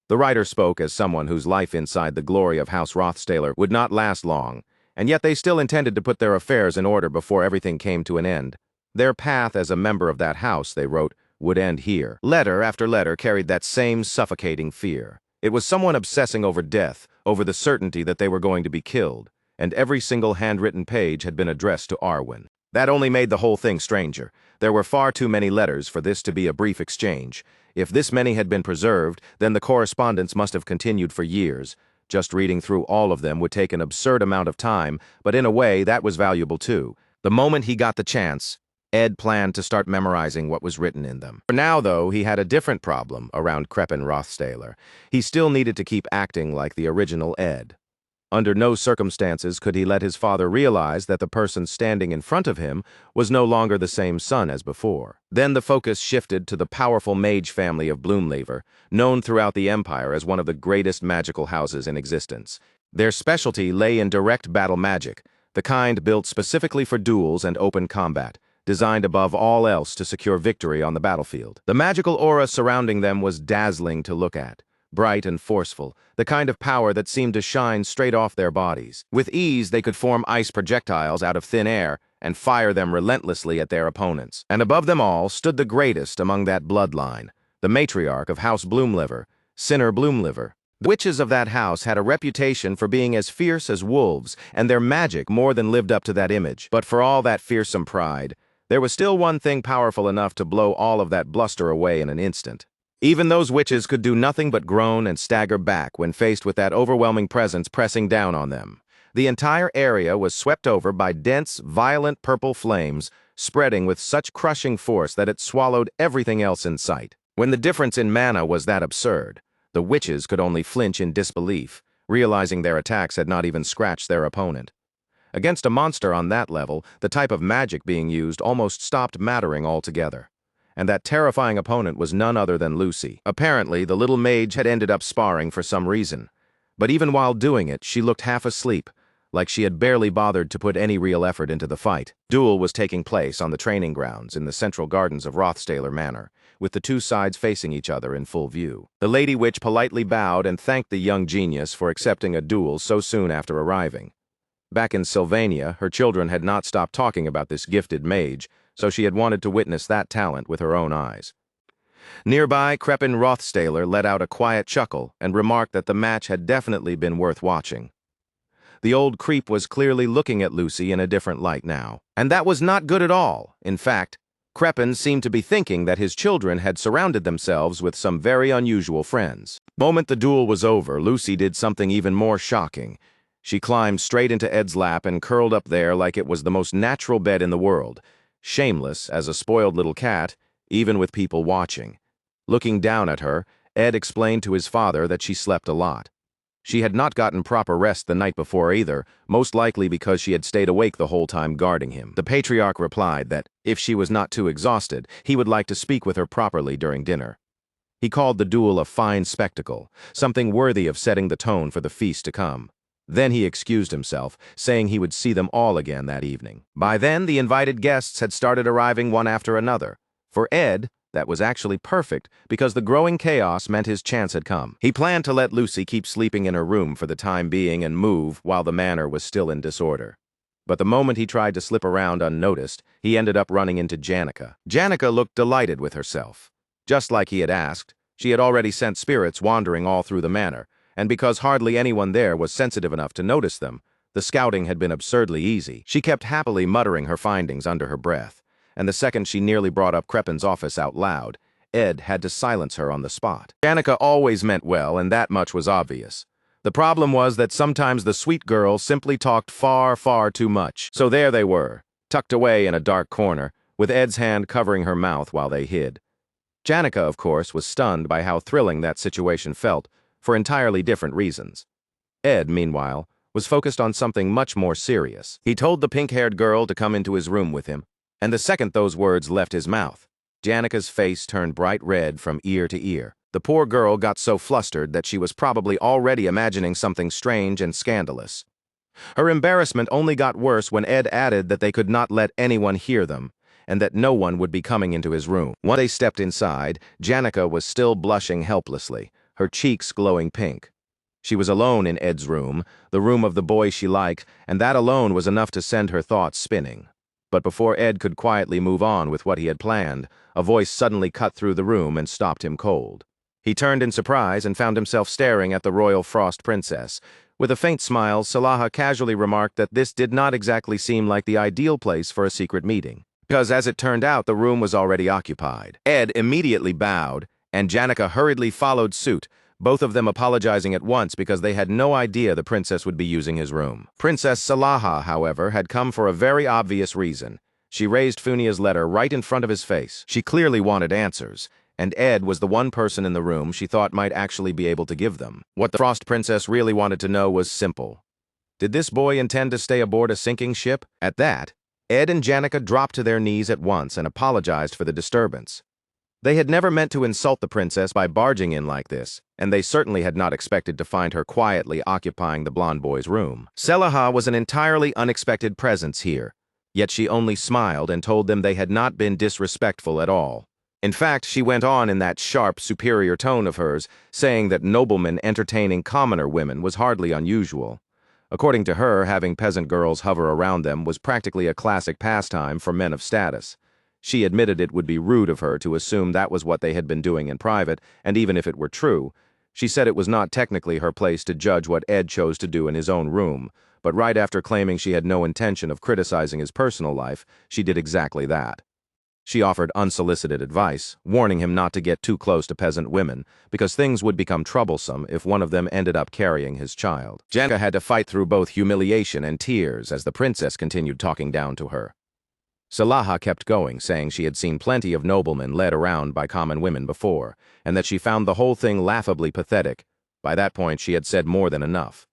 A: The writer spoke as someone whose life inside the glory of House Rothstaler would not last long, and yet they still intended to put their affairs in order before everything came to an end. Their path as a member of that house, they wrote, would end here. Letter after letter carried that same suffocating fear. It was someone obsessing over death, over the certainty that they were going to be killed, and every single handwritten page had been addressed to Arwen. That only made the whole thing stranger. There were far too many letters for this to be a brief exchange. If this many had been preserved, then the correspondence must have continued for years. Just reading through all of them would take an absurd amount of time, but in a way that was valuable too. The moment he got the chance, Ed planned to start memorizing what was written in them. For now, though, he had a different problem around Kreppen Rothstaler. He still needed to keep acting like the original Ed. Under no circumstances could he let his father realize that the person standing in front of him was no longer the same son as before. Then the focus shifted to the powerful mage family of Bloomlever, known throughout the Empire as one of the greatest magical houses in existence. Their specialty lay in direct battle magic, the kind built specifically for duels and open combat, designed above all else to secure victory on the battlefield. The magical aura surrounding them was dazzling to look at. Bright and forceful, the kind of power that seemed to shine straight off their bodies. With ease, they could form ice projectiles out of thin air and fire them relentlessly at their opponents. And above them all stood the greatest among that bloodline, the matriarch of House Bloomlever, Sinner Bloomlever. The witches of that house had a reputation for being as fierce as wolves, and their magic more than lived up to that image. But for all that fearsome pride, there was still one thing powerful enough to blow all of that bluster away in an instant. Even those witches could do nothing but groan and stagger back when faced with that overwhelming presence pressing down on them. The entire area was swept over by dense, violent purple flames, spreading with such crushing force that it swallowed everything else in sight. When the difference in mana was that absurd, the witches could only flinch in disbelief, realizing their attacks had not even scratched their opponent. Against a monster on that level, the type of magic being used almost stopped mattering altogether. And that terrifying opponent was none other than Lucy. Apparently, the little mage had ended up sparring for some reason. But even while doing it, she looked half asleep, like she had barely bothered to put any real effort into the fight. Duel was taking place on the training grounds in the central gardens of Rothstaler Manor, with the two sides facing each other in full view. The Lady Witch politely bowed and thanked the young genius for accepting a duel so soon after arriving. Back in Sylvania, her children had not stopped talking about this gifted mage, so she had wanted to witness that talent with her own eyes. Nearby, Kreppen Rothstaler let out a quiet chuckle and remarked that the match had definitely been worth watching. The old creep was clearly looking at Lucy in a different light now. And that was not good at all. In fact, Kreppen seemed to be thinking that his children had surrounded themselves with some very unusual friends. The moment the duel was over, Lucy did something even more shocking. She climbed straight into Ed's lap and curled up there like it was the most natural bed in the world, shameless as a spoiled little cat, even with people watching. Looking down at her, Ed explained to his father that she slept a lot. She had not gotten proper rest the night before either, most likely because she had stayed awake the whole time guarding him. The patriarch replied that, if she was not too exhausted, he would like to speak with her properly during dinner. He called the duel a fine spectacle, something worthy of setting the tone for the feast to come. Then he excused himself, saying he would see them all again that evening. By then, the invited guests had started arriving one after another. For Ed, that was actually perfect, because the growing chaos meant his chance had come. He planned to let Lucy keep sleeping in her room for the time being and move while the manor was still in disorder. But the moment he tried to slip around unnoticed, he ended up running into Janica. Janica looked delighted with herself. Just like he had asked, she had already sent spirits wandering all through the manor, and because hardly anyone there was sensitive enough to notice them, the scouting had been absurdly easy. She kept happily muttering her findings under her breath, and the second she nearly brought up Kreppen's office out loud, Ed had to silence her on the spot. Janica always meant well, and that much was obvious. The problem was that sometimes the sweet girl simply talked far, far too much. So there they were, tucked away in a dark corner, with Ed's hand covering her mouth while they hid. Janica, of course, was stunned by how thrilling that situation felt, for entirely different reasons. Ed, meanwhile, was focused on something much more serious. He told the pink-haired girl to come into his room with him, and the second those words left his mouth, Janica's face turned bright red from ear to ear. The poor girl got so flustered that she was probably already imagining something strange and scandalous. Her embarrassment only got worse when Ed added that they could not let anyone hear them, and that no one would be coming into his room. When they stepped inside, Janica was still blushing helplessly, her cheeks glowing pink. She was alone in Ed's room, the room of the boy she liked, and that alone was enough to send her thoughts spinning. But before Ed could quietly move on with what he had planned, a voice suddenly cut through the room and stopped him cold. He turned in surprise and found himself staring at the Royal Frost Princess. With a faint smile, Salaha casually remarked that this did not exactly seem like the ideal place for a secret meeting, because as it turned out, the room was already occupied. Ed immediately bowed, and Janica hurriedly followed suit, both of them apologizing at once because they had no idea the princess would be using his room. Princess Salaha, however, had come for a very obvious reason. She raised Funia's letter right in front of his face. She clearly wanted answers, and Ed was the one person in the room she thought might actually be able to give them. What the Frost Princess really wanted to know was simple. Did this boy intend to stay aboard a sinking ship? At that, Ed and Janica dropped to their knees at once and apologized for the disturbance. They had never meant to insult the princess by barging in like this, and they certainly had not expected to find her quietly occupying the blonde boy's room. Selaha was an entirely unexpected presence here, yet she only smiled and told them they had not been disrespectful at all. In fact, she went on in that sharp, superior tone of hers, saying that noblemen entertaining commoner women was hardly unusual. According to her, having peasant girls hover around them was practically a classic pastime for men of status. She admitted it would be rude of her to assume that was what they had been doing in private, and even if it were true, she said it was not technically her place to judge what Ed chose to do in his own room, but right after claiming she had no intention of criticizing his personal life, she did exactly that. She offered unsolicited advice, warning him not to get too close to peasant women, because things would become troublesome if one of them ended up carrying his child. Janica had to fight through both humiliation and tears as the princess continued talking down to her. Selaha kept going, saying she had seen plenty of noblemen led around by common women before, and that she found the whole thing laughably pathetic. By that point, she had said more than enough.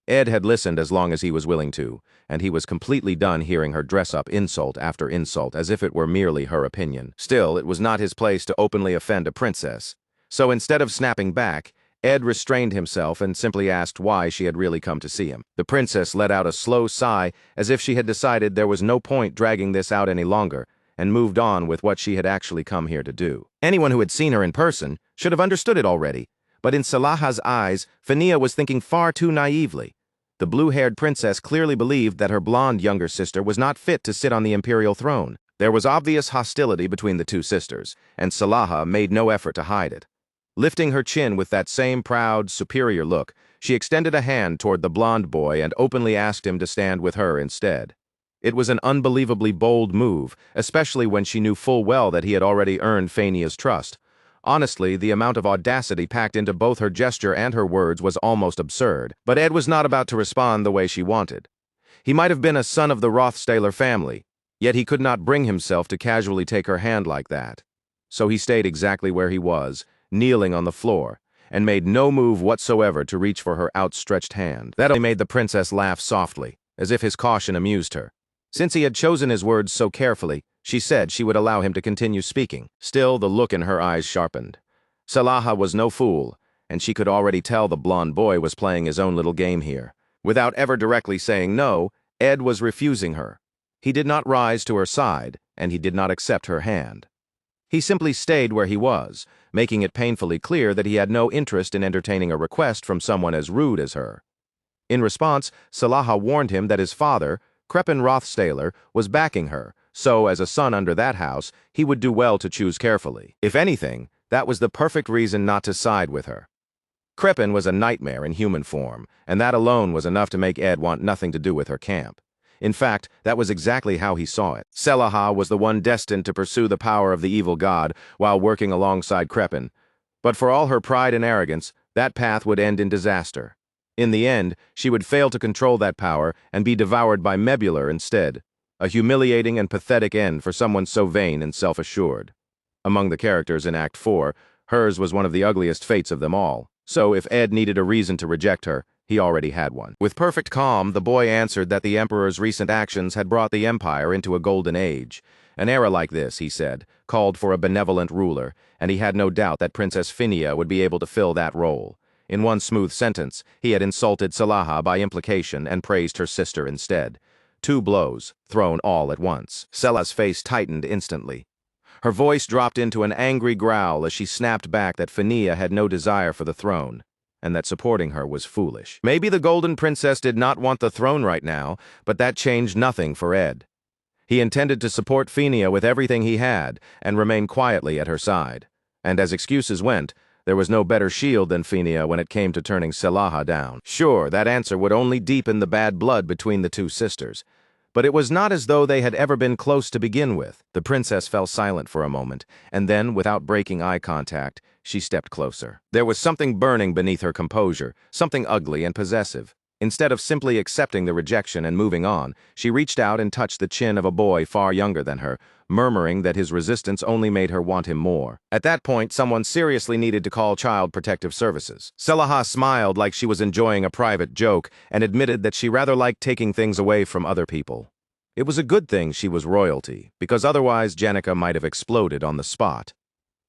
A: Ed had listened as long as he was willing to, and he was completely done hearing her dress up insult after insult as if it were merely her opinion. Still, it was not his place to openly offend a princess. So instead of snapping back, Ed restrained himself and simply asked why she had really come to see him. The princess let out a slow sigh as if she had decided there was no point dragging this out any longer, and moved on with what she had actually come here to do. Anyone who had seen her in person should have understood it already, but in Salaha's eyes, Fania was thinking far too naively. The blue-haired princess clearly believed that her blonde younger sister was not fit to sit on the imperial throne. There was obvious hostility between the two sisters, and Salaha made no effort to hide it. Lifting her chin with that same proud, superior look, she extended a hand toward the blonde boy and openly asked him to stand with her instead. It was an unbelievably bold move, especially when she knew full well that he had already earned Fania's trust. Honestly, the amount of audacity packed into both her gesture and her words was almost absurd, but Ed was not about to respond the way she wanted. He might have been a son of the Rothstaler family, yet he could not bring himself to casually take her hand like that. So he stayed exactly where he was, kneeling on the floor, and made no move whatsoever to reach for her outstretched hand. That only made the princess laugh softly, as if his caution amused her. Since he had chosen his words so carefully, she said she would allow him to continue speaking. Still, the look in her eyes sharpened. Salaha was no fool, and she could already tell the blonde boy was playing his own little game here. Without ever directly saying no, Ed was refusing her. He did not rise to her side, and he did not accept her hand. He simply stayed where he was, making it painfully clear that he had no interest in entertaining a request from someone as rude as her. In response, Salaha warned him that his father, Krepin Rothstaler, was backing her, so as a son under that house, he would do well to choose carefully. If anything, that was the perfect reason not to side with her. Krepin was a nightmare in human form, and that alone was enough to make Ed want nothing to do with her camp. In fact, that was exactly how he saw it. Selaha was the one destined to pursue the power of the evil god while working alongside Krepin. But for all her pride and arrogance, that path would end in disaster. In the end, she would fail to control that power and be devoured by Mebular instead. A humiliating and pathetic end for someone so vain and self-assured. Among the characters in Act 4, hers was one of the ugliest fates of them all. So if Ed needed a reason to reject her, he already had one. With perfect calm, the boy answered that the Emperor's recent actions had brought the Empire into a golden age. An era like this, he said, called for a benevolent ruler, and he had no doubt that Princess Finia would be able to fill that role. In one smooth sentence, he had insulted Salaha by implication and praised her sister instead. 2 blows, thrown all at once. Sela's face tightened instantly. Her voice dropped into an angry growl as she snapped back that Finia had no desire for the throne, and that supporting her was foolish. Maybe the Golden Princess did not want the throne right now, but that changed nothing for Ed. He intended to support Finia with everything he had, and remain quietly at her side. And as excuses went, there was no better shield than Finia when it came to turning Salaha down. Sure, that answer would only deepen the bad blood between the two sisters. But it was not as though they had ever been close to begin with. The princess fell silent for a moment, and then, without breaking eye contact, she stepped closer. There was something burning beneath her composure, something ugly and possessive. Instead of simply accepting the rejection and moving on, she reached out and touched the chin of a boy far younger than her, murmuring that his resistance only made her want him more. At that point, someone seriously needed to call Child Protective Services. Selaha smiled like she was enjoying a private joke and admitted that she rather liked taking things away from other people. It was a good thing she was royalty, because otherwise Janica might have exploded on the spot.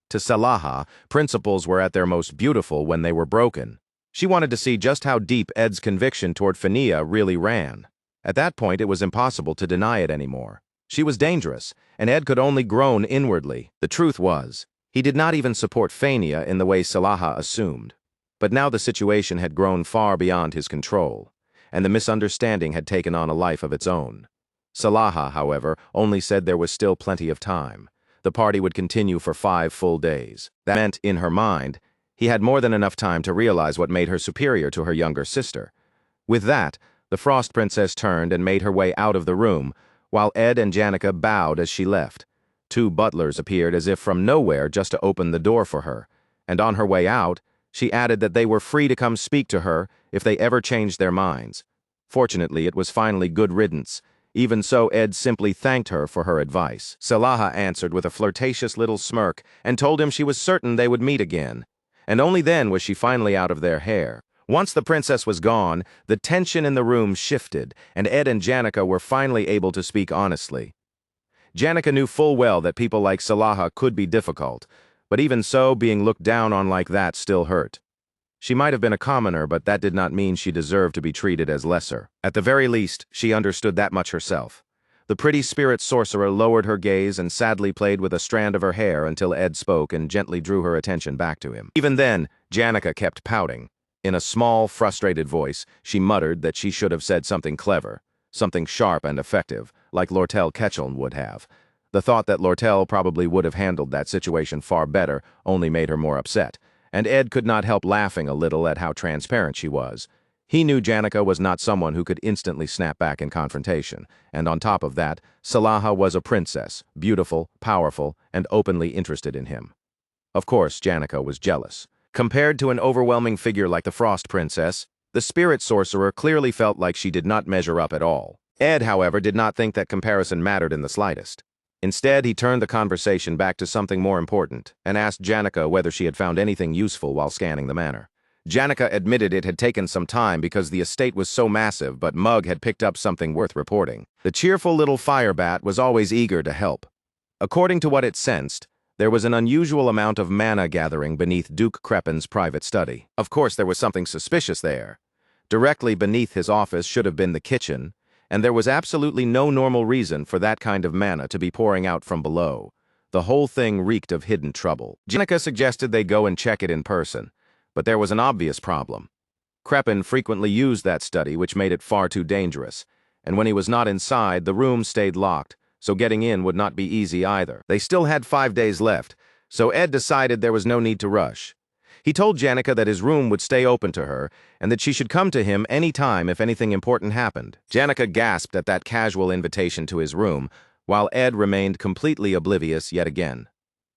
A: To Selaha, principles were at their most beautiful when they were broken. She wanted to see just how deep Ed's conviction toward Fania really ran. At that point, it was impossible to deny it anymore. She was dangerous, and Ed could only groan inwardly. The truth was, he did not even support Fania in the way Selaha assumed. But now the situation had grown far beyond his control, and the misunderstanding had taken on a life of its own. Selaha, however, only said there was still plenty of time. The party would continue for 5 full days. That meant, in her mind, he had more than enough time to realize what made her superior to her younger sister. With that, the Frost Princess turned and made her way out of the room, while Ed and Janica bowed as she left. 2 butlers appeared as if from nowhere just to open the door for her, and on her way out, she added that they were free to come speak to her if they ever changed their minds. Fortunately, it was finally good riddance. Even so, Ed simply thanked her for her advice. Selaha answered with a flirtatious little smirk and told him she was certain they would meet again. And only then was she finally out of their hair. Once the princess was gone, the tension in the room shifted, and Ed and Janica were finally able to speak honestly. Janica knew full well that people like Selaha could be difficult, but even so, being looked down on like that still hurt. She might have been a commoner, but that did not mean she deserved to be treated as lesser. At the very least, she understood that much herself. The pretty spirit sorcerer lowered her gaze and sadly played with a strand of her hair until Ed spoke and gently drew her attention back to him. Even then, Janica kept pouting. In a small, frustrated voice, she muttered that she should have said something clever, something sharp and effective, like Lortel Ketchum would have. The thought that Lortel probably would have handled that situation far better only made her more upset, and Ed could not help laughing a little at how transparent she was. He knew Janica was not someone who could instantly snap back in confrontation, and on top of that, Selaha was a princess, beautiful, powerful, and openly interested in him. Of course, Janica was jealous. Compared to an overwhelming figure like the Frost Princess, the spirit sorcerer clearly felt like she did not measure up at all. Ed, however, did not think that comparison mattered in the slightest. Instead, he turned the conversation back to something more important and asked Janica whether she had found anything useful while scanning the manor. Janica admitted it had taken some time because the estate was so massive, but Mug had picked up something worth reporting. The cheerful little firebat was always eager to help. According to what it sensed, there was an unusual amount of mana gathering beneath Duke Crepin's private study. Of course, there was something suspicious there. Directly beneath his office should have been the kitchen, and there was absolutely no normal reason for that kind of mana to be pouring out from below. The whole thing reeked of hidden trouble. Janica suggested they go and check it in person, but there was an obvious problem. Crepin frequently used that study, which made it far too dangerous, and when he was not inside, the room stayed locked, so getting in would not be easy either. They still had 5 days left, so Ed decided there was no need to rush. He told Janica that his room would stay open to her, and that she should come to him any time if anything important happened. Janica gasped at that casual invitation to his room, while Ed remained completely oblivious yet again.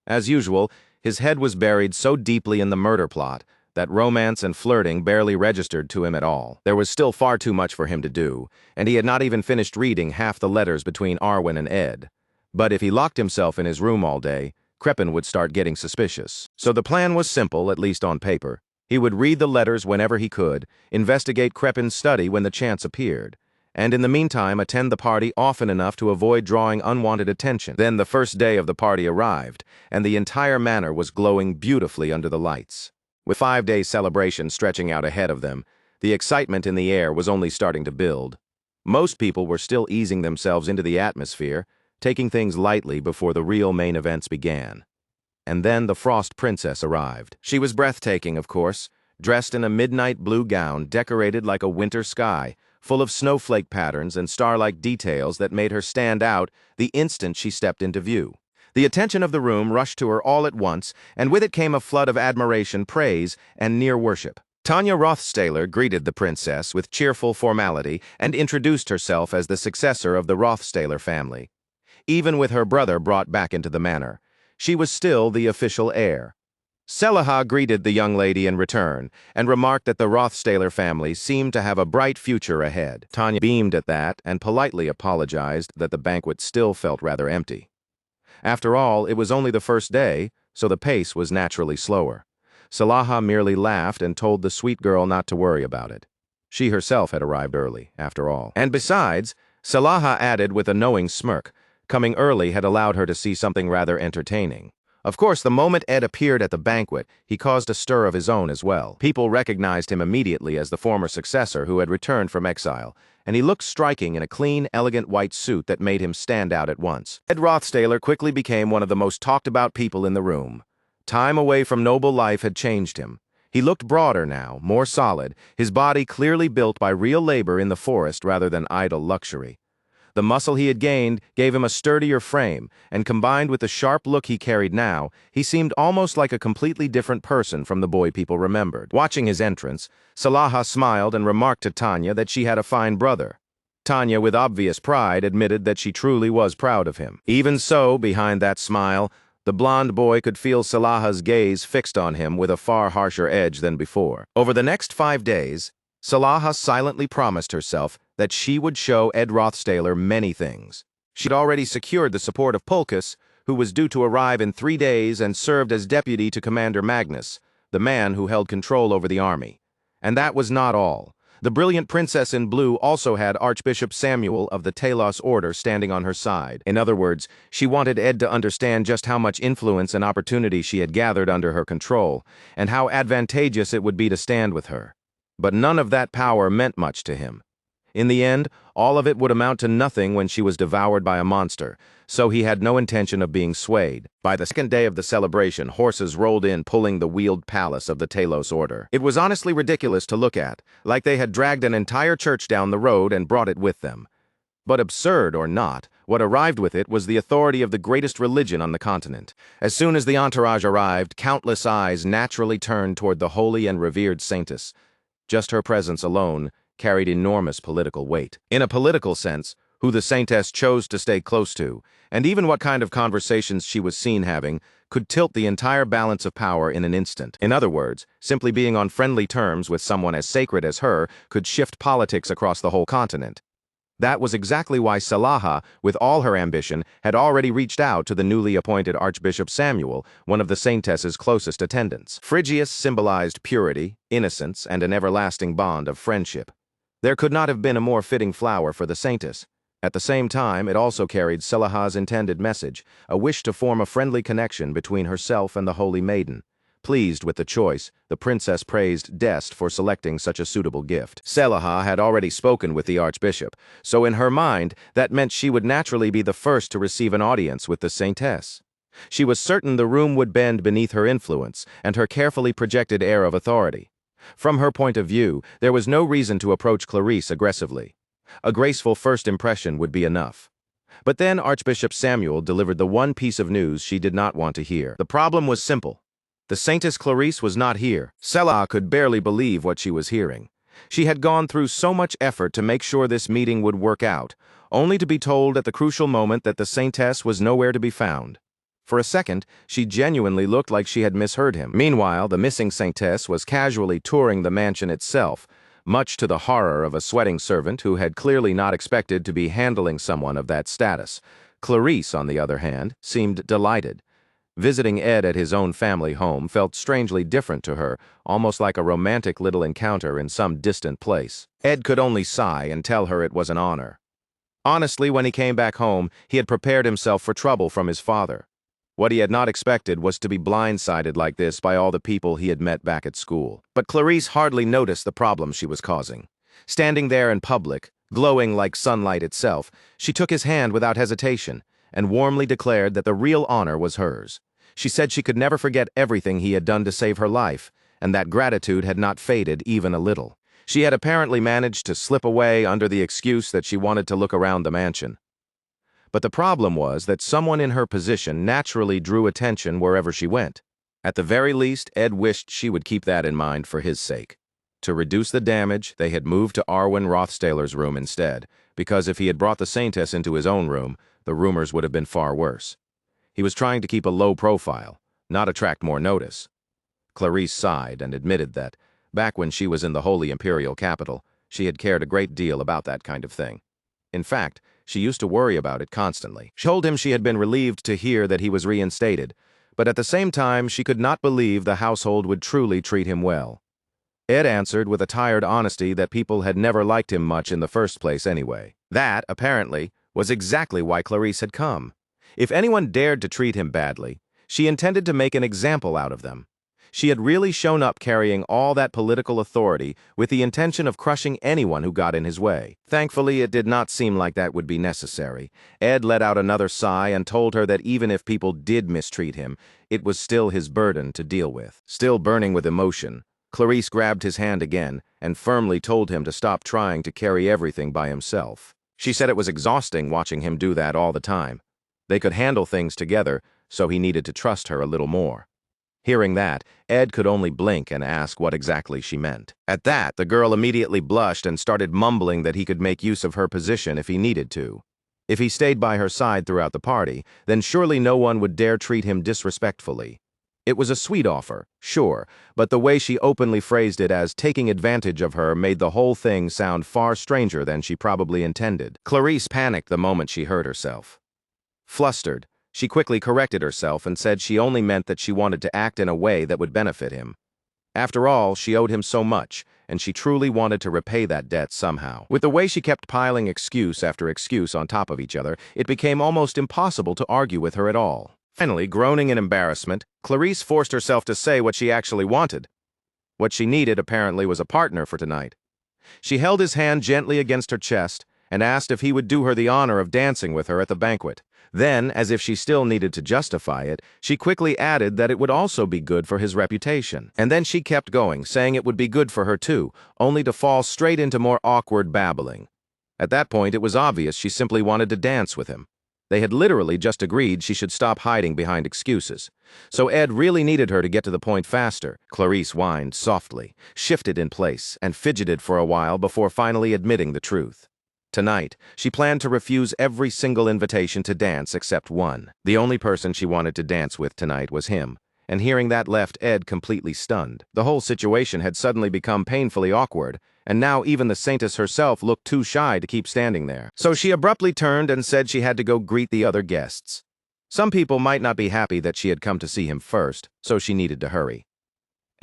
A: As usual, his head was buried so deeply in the murder plot that romance and flirting barely registered to him at all. There was still far too much for him to do, and he had not even finished reading half the letters between Arwen and Ed. But if he locked himself in his room all day, Crepin would start getting suspicious. So the plan was simple, at least on paper. He would read the letters whenever he could, investigate Crepin's study when the chance appeared, and in the meantime attend the party often enough to avoid drawing unwanted attention. Then the first day of the party arrived, and the entire manor was glowing beautifully under the lights. With 5-day celebration stretching out ahead of them, the excitement in the air was only starting to build. Most people were still easing themselves into the atmosphere, taking things lightly before the real main events began. And then the Frost Princess arrived. She was breathtaking, of course, dressed in a midnight blue gown decorated like a winter sky, full of snowflake patterns and star-like details that made her stand out the instant she stepped into view. The attention of the room rushed to her all at once, and with it came a flood of admiration, praise, and near worship. Tanya Rothstaler greeted the princess with cheerful formality and introduced herself as the successor of the Rothstaler family. Even with her brother brought back into the manor, she was still the official heir. Selaha greeted the young lady in return and remarked that the Rothstaler family seemed to have a bright future ahead. Tanya beamed at that and politely apologized that the banquet still felt rather empty. After all, it was only the first day, so the pace was naturally slower. Selaha merely laughed and told the sweet girl not to worry about it. She herself had arrived early, after all. And besides, Selaha added with a knowing smirk, coming early had allowed her to see something rather entertaining. Of course, the moment Ed appeared at the banquet, he caused a stir of his own as well. People recognized him immediately as the former successor who had returned from exile, and he looked striking in a clean, elegant white suit that made him stand out at once. Ed Rothstaler quickly became one of the most talked-about people in the room. Time away from noble life had changed him. He looked broader now, more solid, his body clearly built by real labor in the forest rather than idle luxury. The muscle he had gained gave him a sturdier frame, and combined with the sharp look he carried now, he seemed almost like a completely different person from the boy people remembered. Watching his entrance, Selaha smiled and remarked to Tanya that she had a fine brother. Tanya, with obvious pride, admitted that she truly was proud of him. Even so, behind that smile, the blond boy could feel Selaha's gaze fixed on him with a far harsher edge than before. Over the next 5 days, Selaha silently promised herself that she would show Ed Rothstaler many things. She'd already secured the support of Pulchus, who was due to arrive in 3 days and served as deputy to Commander Magnus, the man who held control over the army. And that was not all. The brilliant princess in blue also had Archbishop Samuel of the Talos Order standing on her side. In other words, she wanted Ed to understand just how much influence and opportunity she had gathered under her control, and how advantageous it would be to stand with her. But none of that power meant much to him. In the end, all of it would amount to nothing when she was devoured by a monster, so he had no intention of being swayed. By the second day of the celebration, horses rolled in pulling the wheeled palace of the Talos Order. It was honestly ridiculous to look at, like they had dragged an entire church down the road and brought it with them. But absurd or not, what arrived with it was the authority of the greatest religion on the continent. As soon as the entourage arrived, countless eyes naturally turned toward the holy and revered saintess. Just her presence alone carried enormous political weight. In a political sense, who the saintess chose to stay close to, and even what kind of conversations she was seen having, could tilt the entire balance of power in an instant. In other words, simply being on friendly terms with someone as sacred as her could shift politics across the whole continent. That was exactly why Selaha, with all her ambition, had already reached out to the newly appointed Archbishop Samuel, one of the saintess's closest attendants. Phrygius symbolized purity, innocence, and an everlasting bond of friendship. There could not have been a more fitting flower for the saintess. At the same time, it also carried Selaha's intended message, a wish to form a friendly connection between herself and the Holy Maiden. Pleased with the choice, the princess praised Dest for selecting such a suitable gift. Selaha had already spoken with the archbishop, so in her mind, that meant she would naturally be the first to receive an audience with the saintess. She was certain the room would bend beneath her influence and her carefully projected air of authority. From her point of view, there was no reason to approach Clarice aggressively. A graceful first impression would be enough. But then Archbishop Samuel delivered the one piece of news she did not want to hear. The problem was simple. The Saintess Clarice was not here. Selaha could barely believe what she was hearing. She had gone through so much effort to make sure this meeting would work out, only to be told at the crucial moment that the Saintess was nowhere to be found. For a second, she genuinely looked like she had misheard him. Meanwhile, the missing Saintess was casually touring the mansion itself, much to the horror of a sweating servant who had clearly not expected to be handling someone of that status. Clarice, on the other hand, seemed delighted. Visiting Ed at his own family home felt strangely different to her, almost like a romantic little encounter in some distant place. Ed could only sigh and tell her it was an honor. Honestly, when he came back home, he had prepared himself for trouble from his father. What he had not expected was to be blindsided like this by all the people he had met back at school. But Clarice hardly noticed the problem she was causing. Standing there in public, glowing like sunlight itself, she took his hand without hesitation and warmly declared that the real honor was hers. She said she could never forget everything he had done to save her life, and that gratitude had not faded even a little. She had apparently managed to slip away under the excuse that she wanted to look around the mansion. But the problem was that someone in her position naturally drew attention wherever she went. At the very least, Ed wished she would keep that in mind for his sake. To reduce the damage, they had moved to Arwen Rothstaler's room instead, because if he had brought the Saintess into his own room, the rumors would have been far worse. He was trying to keep a low profile, not attract more notice. Clarice sighed and admitted that, back when she was in the Holy Imperial capital, she had cared a great deal about that kind of thing. In fact, she used to worry about it constantly. She told him she had been relieved to hear that he was reinstated, but at the same time she could not believe the household would truly treat him well. Ed answered with a tired honesty that people had never liked him much in the first place anyway. That, apparently, was exactly why Clarice had come. If anyone dared to treat him badly, she intended to make an example out of them. She had really shown up carrying all that political authority with the intention of crushing anyone who got in his way. Thankfully, it did not seem like that would be necessary. Ed let out another sigh and told her that even if people did mistreat him, it was still his burden to deal with. Still burning with emotion, Clarice grabbed his hand again and firmly told him to stop trying to carry everything by himself. She said it was exhausting watching him do that all the time. They could handle things together, so he needed to trust her a little more. Hearing that, Ed could only blink and ask what exactly she meant. At that, the girl immediately blushed and started mumbling that he could make use of her position if he needed to. If he stayed by her side throughout the party, then surely no one would dare treat him disrespectfully. It was a sweet offer, sure, but the way she openly phrased it as taking advantage of her made the whole thing sound far stranger than she probably intended. Clarice panicked the moment she heard herself. Flustered, she quickly corrected herself and said she only meant that she wanted to act in a way that would benefit him. After all, she owed him so much, and she truly wanted to repay that debt somehow. With the way she kept piling excuse after excuse on top of each other, it became almost impossible to argue with her at all. Finally, groaning in embarrassment, Clarice forced herself to say what she actually wanted. What she needed, apparently, was a partner for tonight. She held his hand gently against her chest and asked if he would do her the honor of dancing with her at the banquet. Then, as if she still needed to justify it, she quickly added that it would also be good for his reputation. And then she kept going, saying it would be good for her too, only to fall straight into more awkward babbling. At that point, it was obvious she simply wanted to dance with him. They had literally just agreed she should stop hiding behind excuses. So Ed really needed her to get to the point faster. Clarice whined softly, shifted in place, and fidgeted for a while before finally admitting the truth. Tonight, she planned to refuse every single invitation to dance except one. The only person she wanted to dance with tonight was him, and hearing that left Ed completely stunned. The whole situation had suddenly become painfully awkward, and now even the saintess herself looked too shy to keep standing there. So she abruptly turned and said she had to go greet the other guests. Some people might not be happy that she had come to see him first, so she needed to hurry.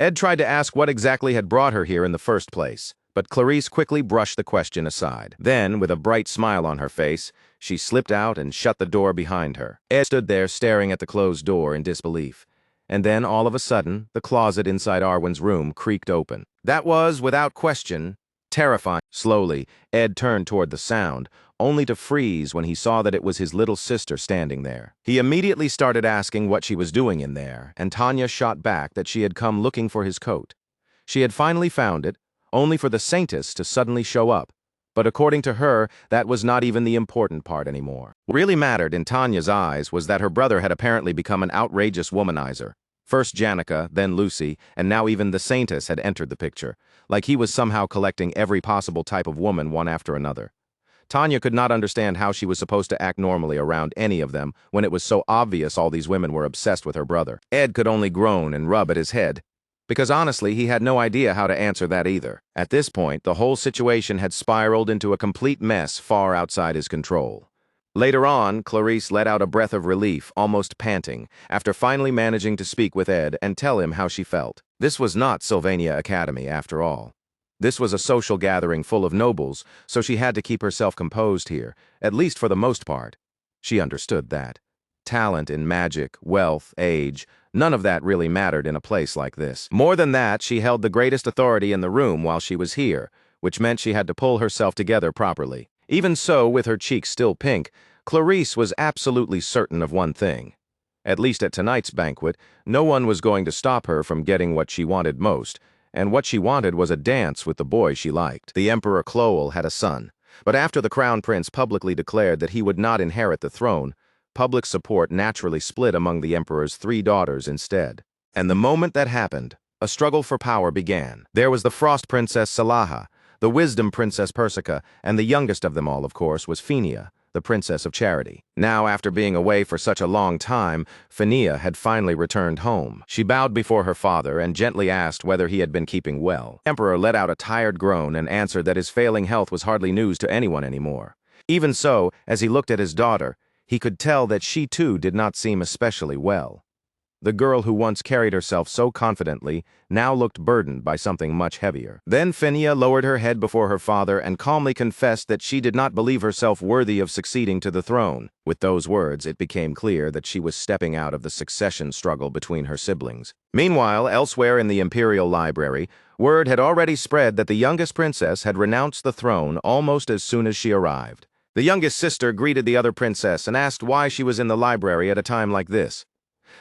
A: Ed tried to ask what exactly had brought her here in the first place, but Clarice quickly brushed the question aside. Then, with a bright smile on her face, she slipped out and shut the door behind her. Ed stood there staring at the closed door in disbelief. And then, all of a sudden, the closet inside Arwen's room creaked open. That was, without question, terrifying. Slowly, Ed turned toward the sound, only to freeze when he saw that it was his little sister standing there. He immediately started asking what she was doing in there, and Tanya shot back that she had come looking for his coat. She had finally found it, only for the saintess to suddenly show up. But according to her, that was not even the important part anymore. What really mattered in Tanya's eyes was that her brother had apparently become an outrageous womanizer. First Janica, then Lucy, and now even the saintess had entered the picture, like he was somehow collecting every possible type of woman one after another. Tanya could not understand how she was supposed to act normally around any of them when it was so obvious all these women were obsessed with her brother. Ed could only groan and rub at his head, because honestly he had no idea how to answer that either. At this point, the whole situation had spiraled into a complete mess far outside his control. Later on, Clarice let out a breath of relief, almost panting, after finally managing to speak with Ed and tell him how she felt. This was not Sylvania Academy, after all. This was a social gathering full of nobles, so she had to keep herself composed here, at least for the most part. She understood that. Talent in magic, wealth, age, none of that really mattered in a place like this. More than that, she held the greatest authority in the room while she was here, which meant she had to pull herself together properly. Even so, with her cheeks still pink, Clarice was absolutely certain of one thing. At least at tonight's banquet, no one was going to stop her from getting what she wanted most, and what she wanted was a dance with the boy she liked. The Emperor Cloel had a son, but after the Crown Prince publicly declared that he would not inherit the throne, public support naturally split among the Emperor's 3 daughters instead. And the moment that happened, a struggle for power began. There was the Frost Princess Salaha, the Wisdom Princess Persica, and the youngest of them all, of course, was Phenia, the Princess of Charity. Now, after being away for such a long time, Phineia had finally returned home. She bowed before her father and gently asked whether he had been keeping well. The Emperor let out a tired groan and answered that his failing health was hardly news to anyone anymore. Even so, as he looked at his daughter, he could tell that she too did not seem especially well. The girl who once carried herself so confidently now looked burdened by something much heavier. Then Phineia lowered her head before her father and calmly confessed that she did not believe herself worthy of succeeding to the throne. With those words, it became clear that she was stepping out of the succession struggle between her siblings. Meanwhile, elsewhere in the Imperial Library, word had already spread that the youngest princess had renounced the throne almost as soon as she arrived. The youngest sister greeted the other princess and asked why she was in the library at a time like this.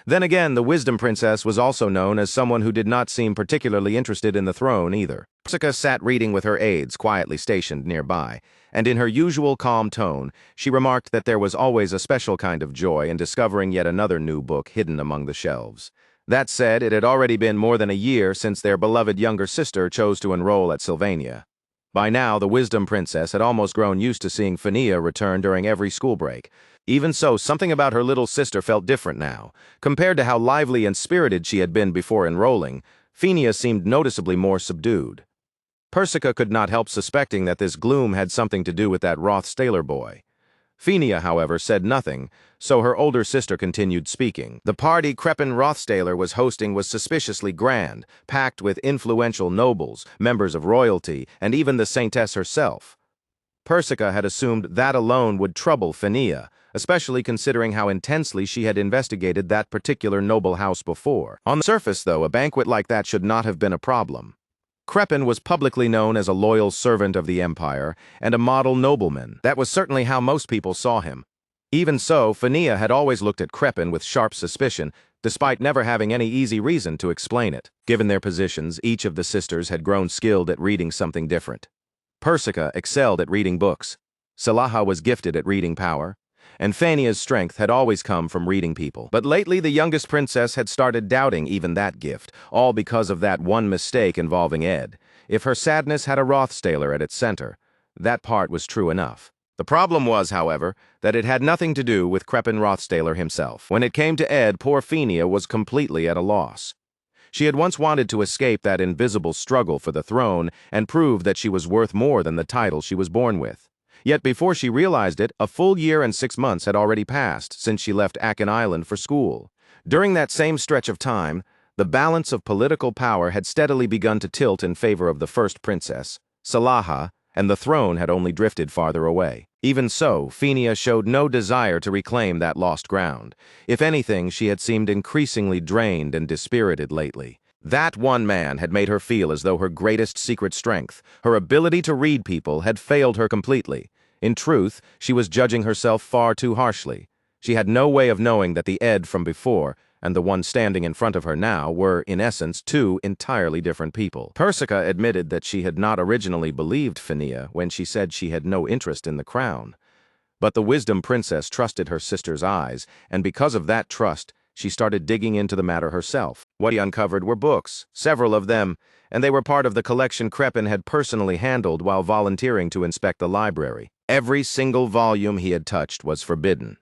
A: Then again, the Wisdom Princess was also known as someone who did not seem particularly interested in the throne either. Persica sat reading with her aides quietly stationed nearby, and in her usual calm tone, she remarked that there was always a special kind of joy in discovering yet another new book hidden among the shelves. That said, it had already been more than a year since their beloved younger sister chose to enroll at Sylvania. By now, the Wisdom Princess had almost grown used to seeing Phineia return during every school break. Even so, something about her little sister felt different now. Compared to how lively and spirited she had been before enrolling, Phineia seemed noticeably more subdued. Persica could not help suspecting that this gloom had something to do with that Rothstaler boy. Phineia, however, said nothing, so her older sister continued speaking. The party Crepin Rothstaler was hosting was suspiciously grand, packed with influential nobles, members of royalty, and even the Saintess herself. Persica had assumed that alone would trouble Phineia, especially considering how intensely she had investigated that particular noble house before. On the surface, though, a banquet like that should not have been a problem. Crepin was publicly known as a loyal servant of the Empire and a model nobleman. That was certainly how most people saw him. Even so, Phineia had always looked at Crepin with sharp suspicion, despite never having any easy reason to explain it. Given their positions, each of the sisters had grown skilled at reading something different. Persica excelled at reading books. Salaha was gifted at reading power, and Phania's strength had always come from reading people. But lately, the youngest princess had started doubting even that gift, all because of that one mistake involving Ed. If her sadness had a Rothstaler at its center, that part was true enough. The problem was, however, that it had nothing to do with Crepin Rothstaler himself. When it came to Ed, poor Phineia was completely at a loss. She had once wanted to escape that invisible struggle for the throne and prove that she was worth more than the title she was born with. Yet before she realized it, a full year and 6 months had already passed since she left Akan Island for school. During that same stretch of time, the balance of political power had steadily begun to tilt in favor of the first princess, Salaha, and the throne had only drifted farther away. Even so, Phineia showed no desire to reclaim that lost ground. If anything, she had seemed increasingly drained and dispirited lately. That one man had made her feel as though her greatest secret strength, her ability to read people, had failed her completely. In truth, she was judging herself far too harshly. She had no way of knowing that the Ed from before and the one standing in front of her now were, in essence, two entirely different people. Persica admitted that she had not originally believed Phineia when she said she had no interest in the crown. But the Wisdom Princess trusted her sister's eyes, and because of that trust, she started digging into the matter herself. What he uncovered were books, several of them, and they were part of the collection Crepin had personally handled while volunteering to inspect the library. Every single volume he had touched was forbidden.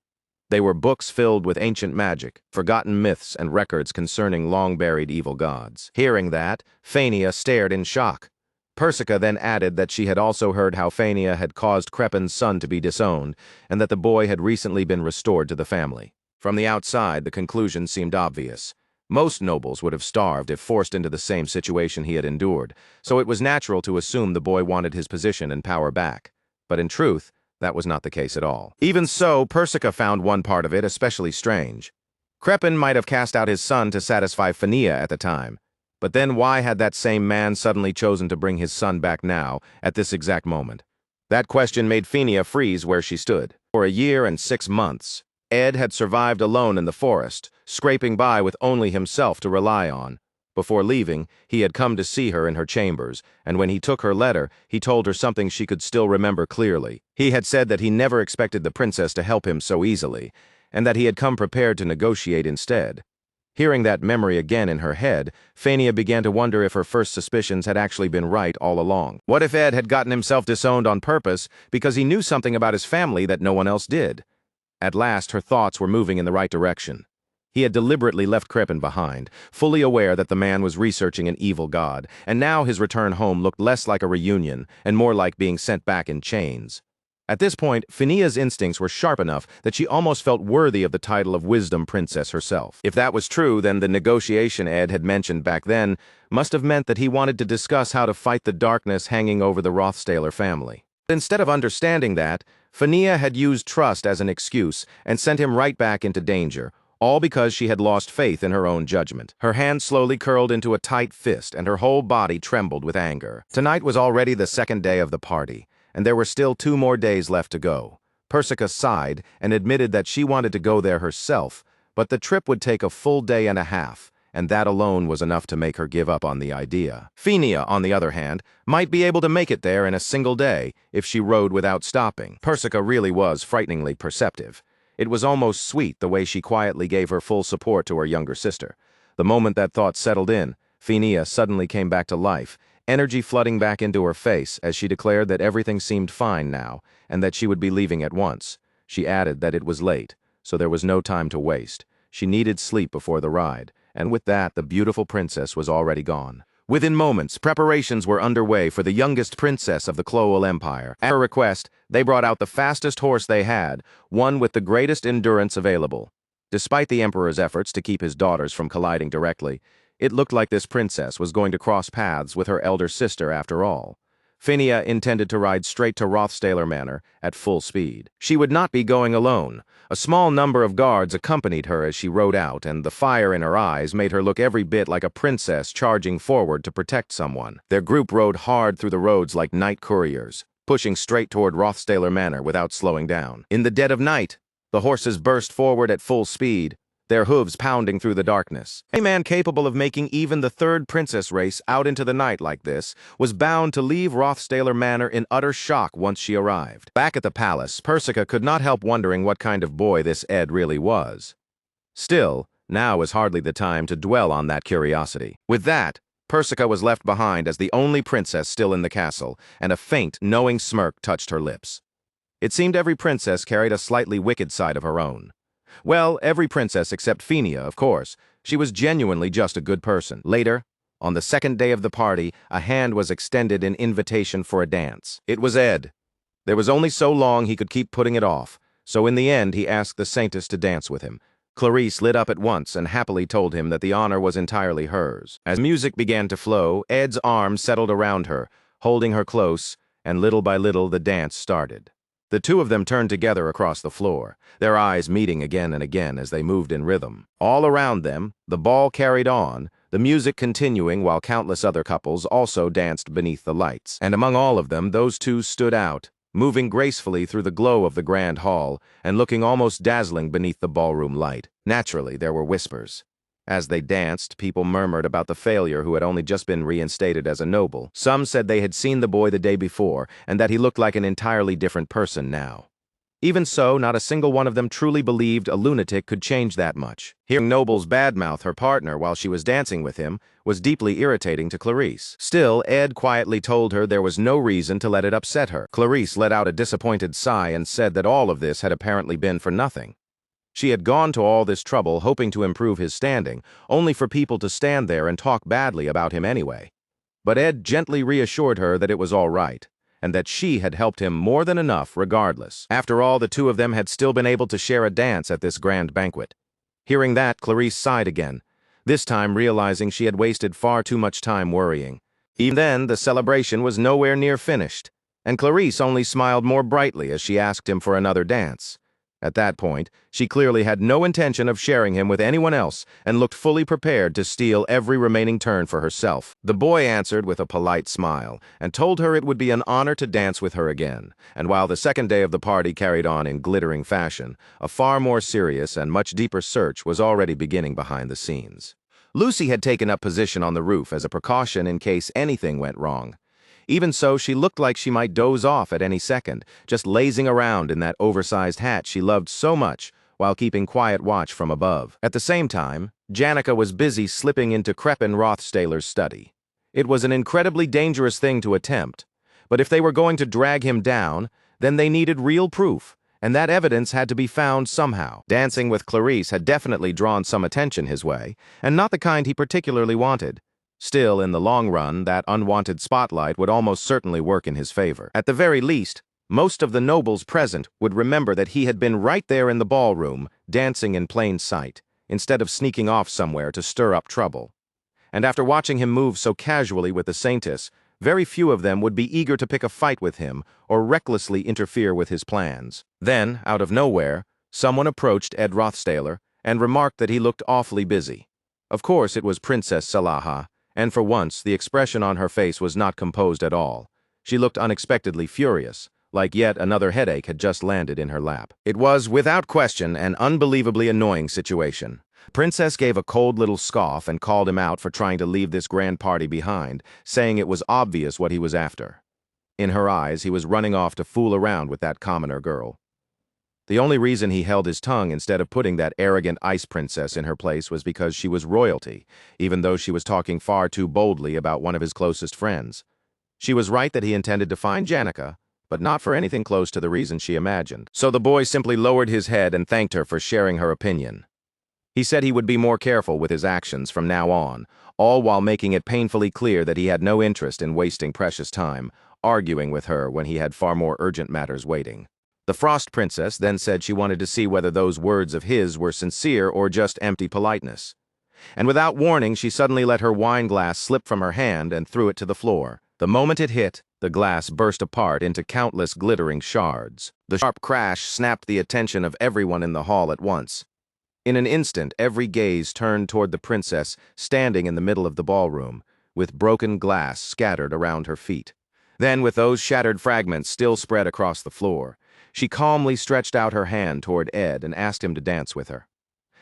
A: They were books filled with ancient magic, forgotten myths, and records concerning long-buried evil gods. Hearing that, Phineia stared in shock. Persica then added that she had also heard how Phineia had caused Crepin's son to be disowned, and that the boy had recently been restored to the family. From the outside, the conclusion seemed obvious. Most nobles would have starved if forced into the same situation he had endured, so it was natural to assume the boy wanted his position and power back. But in truth, that was not the case at all. Even so, Persica found one part of it especially strange. Crepin might have cast out his son to satisfy Phineia at the time, but then why had that same man suddenly chosen to bring his son back now, at this exact moment? That question made Phineia freeze where she stood. For a year and 6 months, Ed had survived alone in the forest, scraping by with only himself to rely on. Before leaving, he had come to see her in her chambers, and when he took her letter, he told her something she could still remember clearly. He had said that he never expected the princess to help him so easily, and that he had come prepared to negotiate instead. Hearing that memory again in her head, Fania began to wonder if her first suspicions had actually been right all along. What if Ed had gotten himself disowned on purpose because he knew something about his family that no one else did? At last, her thoughts were moving in the right direction. He had deliberately left Crepin behind, fully aware that the man was researching an evil god, and now his return home looked less like a reunion and more like being sent back in chains. At this point, Fania's instincts were sharp enough that she almost felt worthy of the title of Wisdom Princess herself. If that was true, then the negotiation Ed had mentioned back then must have meant that he wanted to discuss how to fight the darkness hanging over the Rothstaler family. Instead of understanding that, Fania had used trust as an excuse and sent him right back into danger, all because she had lost faith in her own judgment. Her hand slowly curled into a tight fist, and her whole body trembled with anger. Tonight was already the second day of the party, and there were still 2 more days left to go. Persica sighed and admitted that she wanted to go there herself, but the trip would take a full day and a half, and that alone was enough to make her give up on the idea. Fania, on the other hand, might be able to make it there in a single day if she rode without stopping. Persica really was frighteningly perceptive. It was almost sweet the way she quietly gave her full support to her younger sister. The moment that thought settled in, Fania suddenly came back to life, energy flooding back into her face as she declared that everything seemed fine now and that she would be leaving at once. She added that it was late, so there was no time to waste. She needed sleep before the ride, and with that, the beautiful princess was already gone. Within moments, preparations were underway for the youngest princess of the Cloel Empire. At her request, they brought out the fastest horse they had, one with the greatest endurance available. Despite the Emperor's efforts to keep his daughters from colliding directly, it looked like this princess was going to cross paths with her elder sister after all. Fania intended to ride straight to Rothstaler Manor at full speed. She would not be going alone. A small number of guards accompanied her as she rode out, and the fire in her eyes made her look every bit like a princess charging forward to protect someone. Their group rode hard through the roads like night couriers, pushing straight toward Rothstaler Manor without slowing down. In the dead of night, the horses burst forward at full speed, their hooves pounding through the darkness. A man capable of making even the third princess race out into the night like this was bound to leave Rothstaler Manor in utter shock once she arrived. Back at the palace, Persica could not help wondering what kind of boy this Ed really was. Still, now was hardly the time to dwell on that curiosity. With that, Persica was left behind as the only princess still in the castle, and a faint, knowing smirk touched her lips. It seemed every princess carried a slightly wicked side of her own. Well, every princess except Fania, of course. She was genuinely just a good person. Later, on the second day of the party, a hand was extended in invitation for a dance. It was Ed. There was only so long he could keep putting it off, so in the end he asked the Saintess to dance with him. Clarice lit up at once and happily told him that the honor was entirely hers. As music began to flow, Ed's arms settled around her, holding her close, and little by little the dance started. The two of them turned together across the floor, their eyes meeting again and again as they moved in rhythm. All around them, the ball carried on, the music continuing while countless other couples also danced beneath the lights. And among all of them, those two stood out, moving gracefully through the glow of the grand hall and looking almost dazzling beneath the ballroom light. Naturally, there were whispers. As they danced, people murmured about the failure who had only just been reinstated as a noble. Some said they had seen the boy the day before and that he looked like an entirely different person now. Even so, not a single one of them truly believed a lunatic could change that much. Hearing nobles badmouth her partner while she was dancing with him was deeply irritating to Clarice. Still, Ed quietly told her there was no reason to let it upset her. Clarice let out a disappointed sigh and said that all of this had apparently been for nothing. She had gone to all this trouble hoping to improve his standing, only for people to stand there and talk badly about him anyway. But Ed gently reassured her that it was all right, and that she had helped him more than enough regardless. After all, the two of them had still been able to share a dance at this grand banquet. Hearing that, Clarice sighed again, this time realizing she had wasted far too much time worrying. Even then, the celebration was nowhere near finished, and Clarice only smiled more brightly as she asked him for another dance. At that point, she clearly had no intention of sharing him with anyone else and looked fully prepared to steal every remaining turn for herself. The boy answered with a polite smile and told her it would be an honor to dance with her again, and while the second day of the party carried on in glittering fashion, a far more serious and much deeper search was already beginning behind the scenes. Lucy had taken up position on the roof as a precaution in case anything went wrong. Even so, she looked like she might doze off at any second, just lazing around in that oversized hat she loved so much, while keeping quiet watch from above. At the same time, Janica was busy slipping into Kreppen Rothstahler's study. It was an incredibly dangerous thing to attempt, but if they were going to drag him down, then they needed real proof, and that evidence had to be found somehow. Dancing with Clarice had definitely drawn some attention his way, and not the kind he particularly wanted. Still, in the long run, that unwanted spotlight would almost certainly work in his favor. At the very least, most of the nobles present would remember that he had been right there in the ballroom, dancing in plain sight, instead of sneaking off somewhere to stir up trouble. And after watching him move so casually with the Saintess, very few of them would be eager to pick a fight with him or recklessly interfere with his plans. Then, out of nowhere, someone approached Ed Rothstahler and remarked that he looked awfully busy. Of course, it was Princess Salaha, and for once, the expression on her face was not composed at all. She looked unexpectedly furious, like yet another headache had just landed in her lap. It was, without question, an unbelievably annoying situation. Princess gave a cold little scoff and called him out for trying to leave this grand party behind, saying it was obvious what he was after. In her eyes, he was running off to fool around with that commoner girl. The only reason he held his tongue instead of putting that arrogant ice princess in her place was because she was royalty, even though she was talking far too boldly about one of his closest friends. She was right that he intended to find Janica, but not for anything close to the reason she imagined. So the boy simply lowered his head and thanked her for sharing her opinion. He said he would be more careful with his actions from now on, all while making it painfully clear that he had no interest in wasting precious time, arguing with her when he had far more urgent matters waiting. The Frost Princess then said she wanted to see whether those words of his were sincere or just empty politeness. And without warning, she suddenly let her wine glass slip from her hand and threw it to the floor. The moment it hit, the glass burst apart into countless glittering shards. The sharp crash snapped the attention of everyone in the hall at once. In an instant, every gaze turned toward the princess standing in the middle of the ballroom, with broken glass scattered around her feet. Then, with those shattered fragments still spread across the floor, she calmly stretched out her hand toward Ed and asked him to dance with her.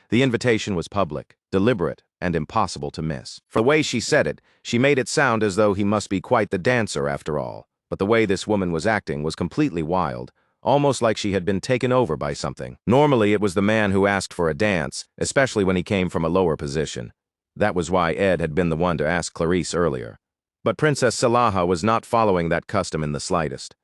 A: The invitation was public, deliberate, and impossible to miss. For the way she said it, she made it sound as though he must be quite the dancer after all. But the way this woman was acting was completely wild, almost like she had been taken over by something. Normally, it was the man who asked for a dance, especially when he came from a lower position. That was why Ed had been the one to ask Clarice earlier. But Princess Salaha was not following that custom in the slightest.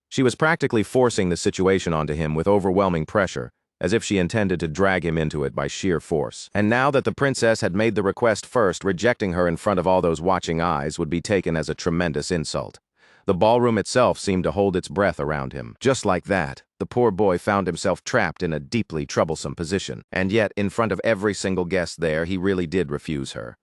A: She was practically forcing the situation onto him with overwhelming pressure, as if she intended to drag him into it by sheer force. And now that the princess had made the request first, rejecting her in front of all those watching eyes would be taken as a tremendous insult. The ballroom itself seemed to hold its breath around him. Just like that, the poor boy found himself trapped in a deeply troublesome position. And yet, in front of every single guest there, he really did refuse her.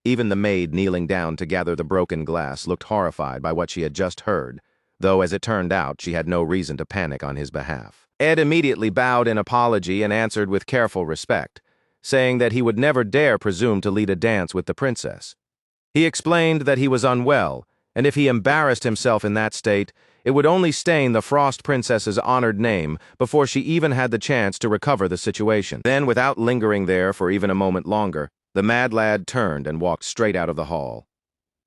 A: Even the maid kneeling down to gather the broken glass looked horrified by what she had just heard, though as it turned out, she had no reason to panic on his behalf. Ed immediately bowed in apology and answered with careful respect, saying that he would never dare presume to lead a dance with the princess. He explained that he was unwell, and if he embarrassed himself in that state, it would only stain the Frost Princess's honored name before she even had the chance to recover the situation. Then, without lingering there for even a moment longer, the mad lad turned and walked straight out of the hall.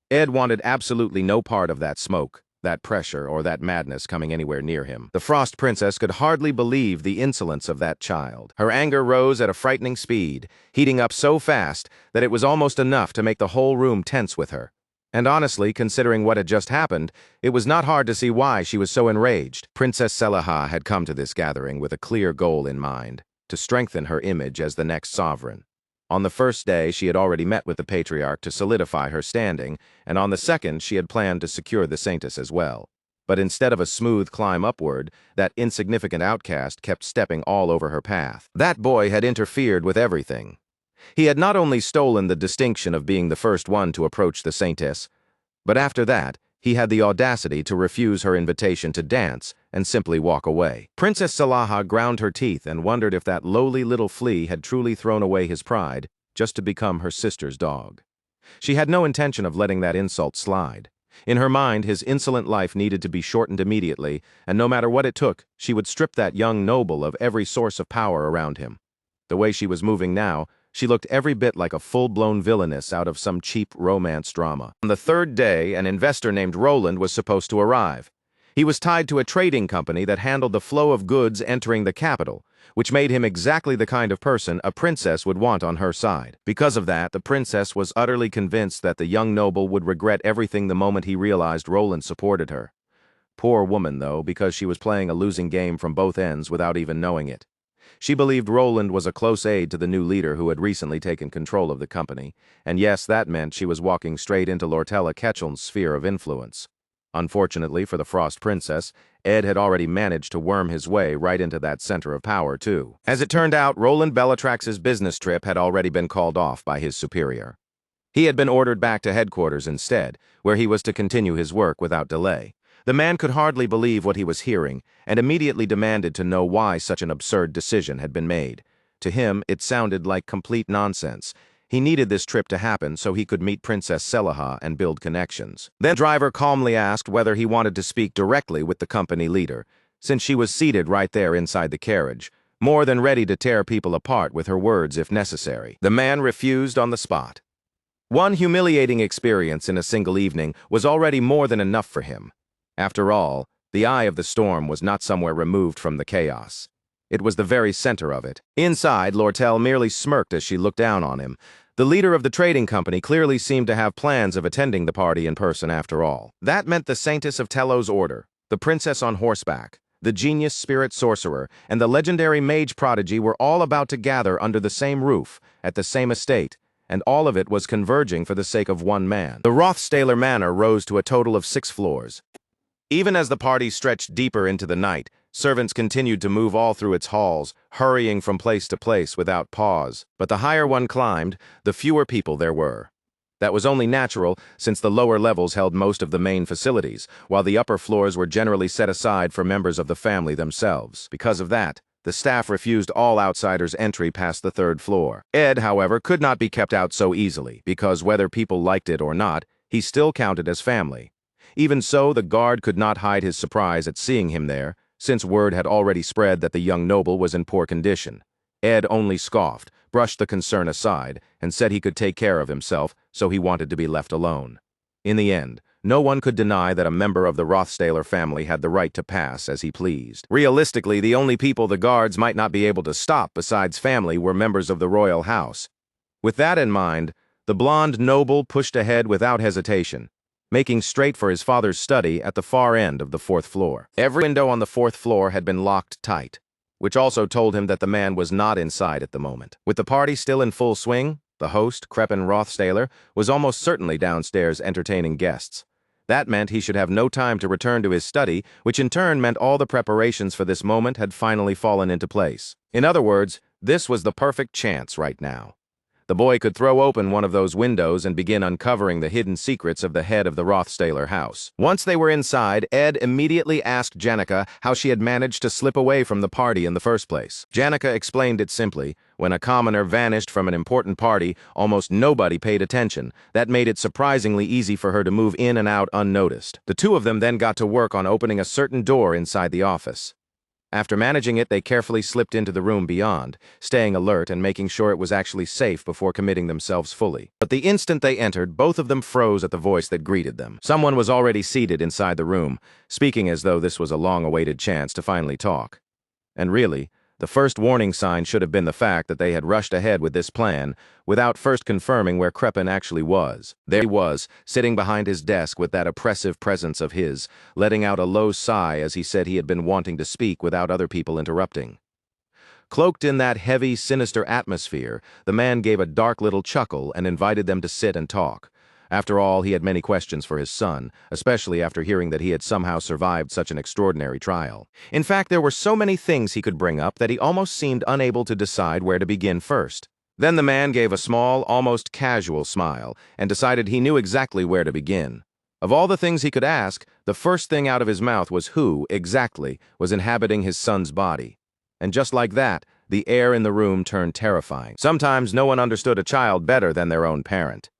A: Ed wanted absolutely no part of that smoke, that pressure, or that madness coming anywhere near him. The Frost Princess could hardly believe the insolence of that child. Her anger rose at a frightening speed, heating up so fast that it was almost enough to make the whole room tense with her. And honestly, considering what had just happened, it was not hard to see why she was so enraged. Princess Salaha had come to this gathering with a clear goal in mind, to strengthen her image as the next sovereign. On the first day, she had already met with the patriarch to solidify her standing, and on the second, she had planned to secure the Saintess as well. But instead of a smooth climb upward, that insignificant outcast kept stepping all over her path. That boy had interfered with everything. He had not only stolen the distinction of being the first one to approach the Saintess, but after that, he had the audacity to refuse her invitation to dance and simply walk away. Princess Salaha ground her teeth and wondered if that lowly little flea had truly thrown away his pride just to become her sister's dog. She had no intention of letting that insult slide. In her mind, his insolent life needed to be shortened immediately, and no matter what it took, she would strip that young noble of every source of power around him. The way she was moving now, she looked every bit like a full-blown villainess out of some cheap romance drama. On the third day, an investor named Roland was supposed to arrive. He was tied to a trading company that handled the flow of goods entering the capital, which made him exactly the kind of person a princess would want on her side. Because of that, the princess was utterly convinced that the young noble would regret everything the moment he realized Roland supported her. Poor woman, though, because she was playing a losing game from both ends without even knowing it. She believed Roland was a close aide to the new leader who had recently taken control of the company, and yes, that meant she was walking straight into Lortella Ketchum's sphere of influence. Unfortunately for the Frost Princess, Ed had already managed to worm his way right into that center of power, too. As it turned out, Roland Bellatrix's business trip had already been called off by his superior. He had been ordered back to headquarters instead, where he was to continue his work without delay. The man could hardly believe what he was hearing, and immediately demanded to know why such an absurd decision had been made. To him, it sounded like complete nonsense. He needed this trip to happen so he could meet Princess Selaha and build connections. Then the driver calmly asked whether he wanted to speak directly with the company leader, since she was seated right there inside the carriage, more than ready to tear people apart with her words if necessary. The man refused on the spot. One humiliating experience in a single evening was already more than enough for him. After all, the eye of the storm was not somewhere removed from the chaos. It was the very center of it. Inside, Lortelle merely smirked as she looked down on him. The leader of the trading company clearly seemed to have plans of attending the party in person after all. That meant the Saintess of Tello's order, the princess on horseback, the genius spirit sorcerer, and the legendary mage prodigy were all about to gather under the same roof, at the same estate, and all of it was converging for the sake of one man. The Rothstaler Manor rose to a total of 6 floors. Even as the party stretched deeper into the night, servants continued to move all through its halls, hurrying from place to place without pause. But the higher one climbed, the fewer people there were. That was only natural, since the lower levels held most of the main facilities, while the upper floors were generally set aside for members of the family themselves. Because of that, the staff refused all outsiders entry past the 3rd floor. Ed, however, could not be kept out so easily, because whether people liked it or not, he still counted as family. Even so, the guard could not hide his surprise at seeing him there, since word had already spread that the young noble was in poor condition. Ed only scoffed, brushed the concern aside, and said he could take care of himself, so he wanted to be left alone. In the end, no one could deny that a member of the Rothstaler family had the right to pass as he pleased. Realistically, the only people the guards might not be able to stop besides family were members of the royal house. With that in mind, the blonde noble pushed ahead without hesitation, making straight for his father's study at the far end of the 4th floor. Every window on the 4th floor had been locked tight, which also told him that the man was not inside at the moment. With the party still in full swing, the host, Kreppen Rothstaler, was almost certainly downstairs entertaining guests. That meant he should have no time to return to his study, which in turn meant all the preparations for this moment had finally fallen into place. In other words, this was the perfect chance right now. The boy could throw open one of those windows and begin uncovering the hidden secrets of the head of the Rothstaler house. Once they were inside, Ed immediately asked Janica how she had managed to slip away from the party in the first place. Janica explained it simply. When a commoner vanished from an important party, almost nobody paid attention. That made it surprisingly easy for her to move in and out unnoticed. The two of them then got to work on opening a certain door inside the office. After managing it, they carefully slipped into the room beyond, staying alert and making sure it was actually safe before committing themselves fully. But the instant they entered, both of them froze at the voice that greeted them. Someone was already seated inside the room, speaking as though this was a long-awaited chance to finally talk. And really, the first warning sign should have been the fact that they had rushed ahead with this plan without first confirming where Kreppen actually was. There he was, sitting behind his desk with that oppressive presence of his, letting out a low sigh as he said he had been wanting to speak without other people interrupting. Cloaked in that heavy, sinister atmosphere, the man gave a dark little chuckle and invited them to sit and talk. After all, he had many questions for his son, especially after hearing that he had somehow survived such an extraordinary trial. In fact, there were so many things he could bring up that he almost seemed unable to decide where to begin first. Then the man gave a small, almost casual smile, and decided he knew exactly where to begin. Of all the things he could ask, the first thing out of his mouth was who, exactly, was inhabiting his son's body. And just like that, the air in the room turned terrifying. Sometimes no one understood a child better than their own parent.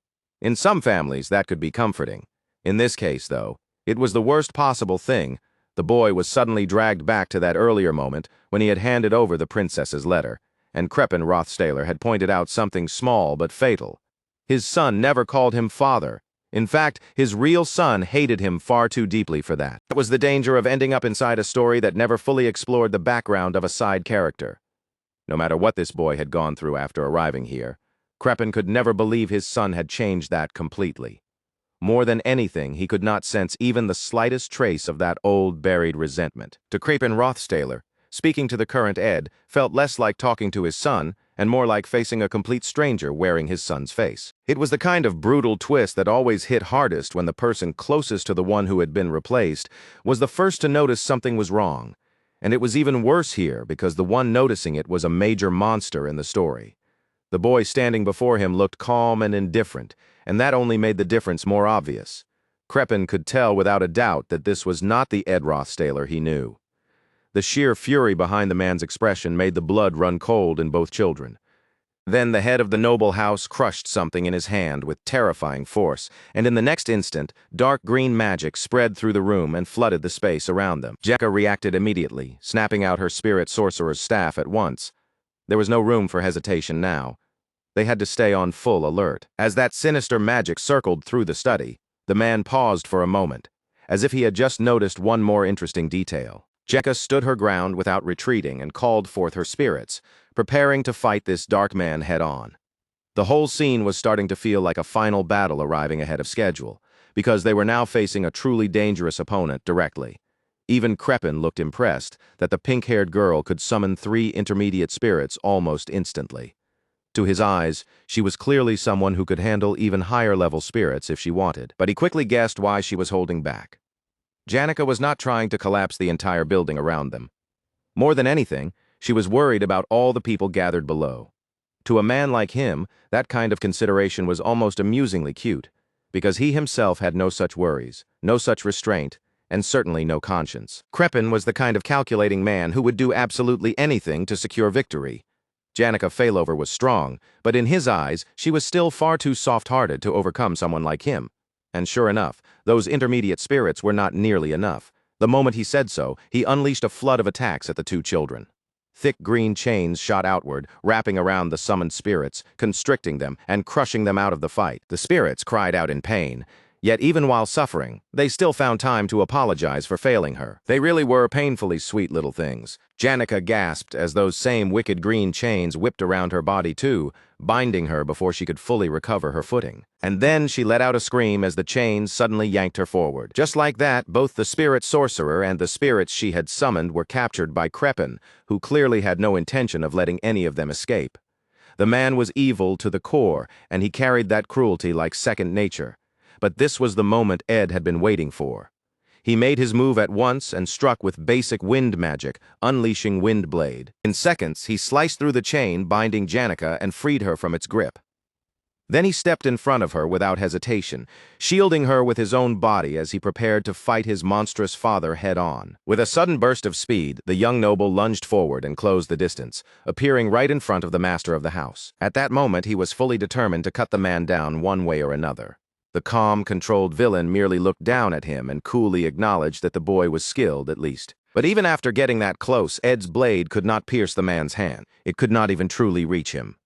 A: In some families, that could be comforting. In this case, though, it was the worst possible thing. The boy was suddenly dragged back to that earlier moment when he had handed over the princess's letter, and Kreppen Rothstaler had pointed out something small but fatal. His son never called him father. In fact, his real son hated him far too deeply for that. That was the danger of ending up inside a story that never fully explored the background of a side character. No matter what this boy had gone through after arriving here, Kreppen could never believe his son had changed that completely. More than anything, he could not sense even the slightest trace of that old buried resentment. To Kreppen Rothstaler, speaking to the current Ed felt less like talking to his son and more like facing a complete stranger wearing his son's face. It was the kind of brutal twist that always hit hardest when the person closest to the one who had been replaced was the first to notice something was wrong. And it was even worse here because the one noticing it was a major monster in the story. The boy standing before him looked calm and indifferent, and that only made the difference more obvious. Kreppen could tell without a doubt that this was not the Ed Rothstaler he knew. The sheer fury behind the man's expression made the blood run cold in both children. Then the head of the noble house crushed something in his hand with terrifying force, and in the next instant, dark green magic spread through the room and flooded the space around them. Jekka reacted immediately, snapping out her spirit sorcerer's staff at once. There was no room for hesitation now. They had to stay on full alert. As that sinister magic circled through the study, the man paused for a moment, as if he had just noticed one more interesting detail. Jekka stood her ground without retreating and called forth her spirits, preparing to fight this dark man head-on. The whole scene was starting to feel like a final battle arriving ahead of schedule, because they were now facing a truly dangerous opponent directly. Even Kreppen looked impressed that the pink-haired girl could summon 3 intermediate spirits almost instantly. To his eyes, she was clearly someone who could handle even higher-level spirits if she wanted, but he quickly guessed why she was holding back. Janica was not trying to collapse the entire building around them. More than anything, she was worried about all the people gathered below. To a man like him, that kind of consideration was almost amusingly cute, because he himself had no such worries, no such restraint, and certainly no conscience. Kreppen was the kind of calculating man who would do absolutely anything to secure victory. Janica Failover was strong, but in his eyes, she was still far too soft-hearted to overcome someone like him. And sure enough, those intermediate spirits were not nearly enough. The moment he said so, he unleashed a flood of attacks at the 2 children. Thick green chains shot outward, wrapping around the summoned spirits, constricting them and crushing them out of the fight. The spirits cried out in pain. Yet even while suffering, they still found time to apologize for failing her. They really were painfully sweet little things. Janica gasped as those same wicked green chains whipped around her body too, binding her before she could fully recover her footing. And then she let out a scream as the chains suddenly yanked her forward. Just like that, both the spirit sorcerer and the spirits she had summoned were captured by Kreppen, who clearly had no intention of letting any of them escape. The man was evil to the core, and he carried that cruelty like second nature. But this was the moment Ed had been waiting for. He made his move at once and struck with basic wind magic, unleashing Wind Blade. In seconds, he sliced through the chain binding Janica and freed her from its grip. Then he stepped in front of her without hesitation, shielding her with his own body as he prepared to fight his monstrous father head-on. With a sudden burst of speed, the young noble lunged forward and closed the distance, appearing right in front of the master of the house. At that moment, he was fully determined to cut the man down one way or another. The calm, controlled villain merely looked down at him and coolly acknowledged that the boy was skilled, at least. But even after getting that close, Ed's blade could not pierce the man's hand. It could not even truly reach him.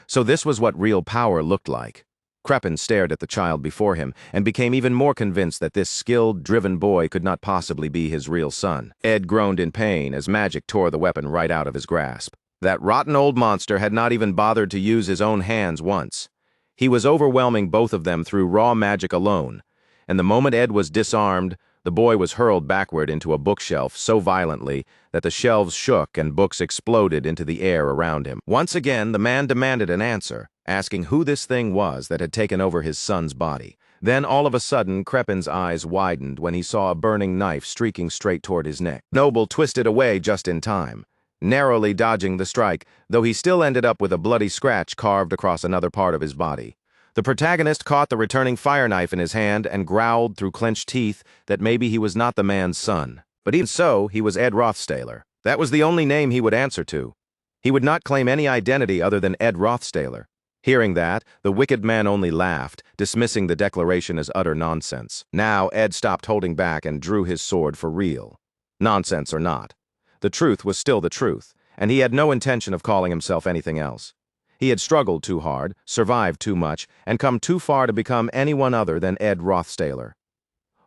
A: So this was what real power looked like. Kreppen stared at the child before him and became even more convinced that this skilled, driven boy could not possibly be his real son. Ed groaned in pain as magic tore the weapon right out of his grasp. That rotten old monster had not even bothered to use his own hands once. He was overwhelming both of them through raw magic alone, and the moment Ed was disarmed, the boy was hurled backward into a bookshelf so violently that the shelves shook and books exploded into the air around him. Once again, the man demanded an answer, asking who this thing was that had taken over his son's body. Then, all of a sudden, Kreppen's eyes widened when he saw a burning knife streaking straight toward his neck. Noble twisted away just in time, narrowly dodging the strike, though he still ended up with a bloody scratch carved across another part of his body. The protagonist caught the returning fire knife in his hand and growled through clenched teeth that maybe he was not the man's son. But even so, he was Ed Rothstaler. That was the only name he would answer to. He would not claim any identity other than Ed Rothstaler. Hearing that, the wicked man only laughed, dismissing the declaration as utter nonsense. Now, Ed stopped holding back and drew his sword for real. Nonsense or not. The truth was still the truth, and he had no intention of calling himself anything else. He had struggled too hard, survived too much, and come too far to become anyone other than Ed Rothstaler.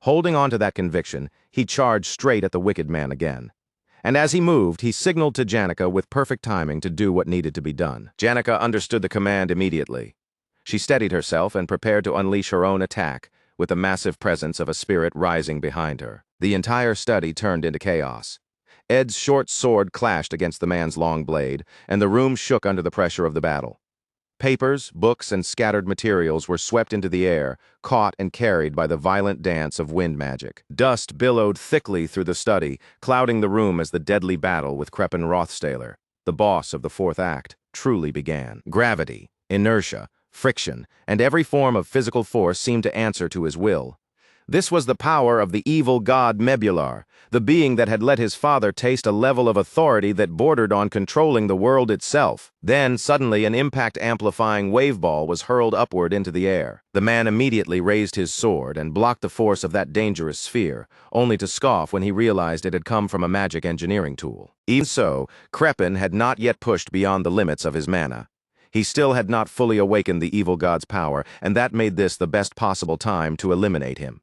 A: Holding on to that conviction, he charged straight at the wicked man again. and as he moved, he signaled to Janica with perfect timing to do what needed to be done. Janica understood the command immediately. She steadied herself and prepared to unleash her own attack, with the massive presence of a spirit rising behind her. The entire study turned into chaos. Ed's short sword clashed against the man's long blade, and the room shook under the pressure of the battle. Papers, books, and scattered materials were swept into the air, caught and carried by the violent dance of wind magic. Dust billowed thickly through the study, clouding the room as the deadly battle with Kreppen Rothstaler, the boss of the fourth act, truly began. Gravity, inertia, friction, and every form of physical force seemed to answer to his will. This was the power of the evil god Mebular, the being that had let his father taste a level of authority that bordered on controlling the world itself. Then, suddenly, an impact-amplifying wave-ball was hurled upward into the air. The man immediately raised his sword and blocked the force of that dangerous sphere, only to scoff when he realized it had come from a magic engineering tool. Even so, Kreppen had not yet pushed beyond the limits of his mana. He still had not fully awakened the evil god's power, and that made this the best possible time to eliminate him.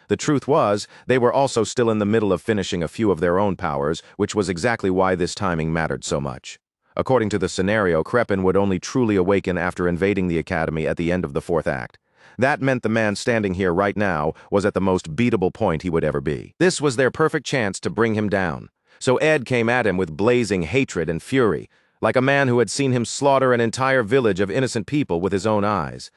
A: The truth was, they were also still in the middle of finishing a few of their own powers, which was exactly why this timing mattered so much. According to the scenario, Kreppen would only truly awaken after invading the academy at the end of the fourth act. That meant the man standing here right now was at the most beatable point he would ever be. This was their perfect chance to bring him down. So Ed came at him with blazing hatred and fury, like a man who had seen him slaughter an entire village of innocent people with his own eyes.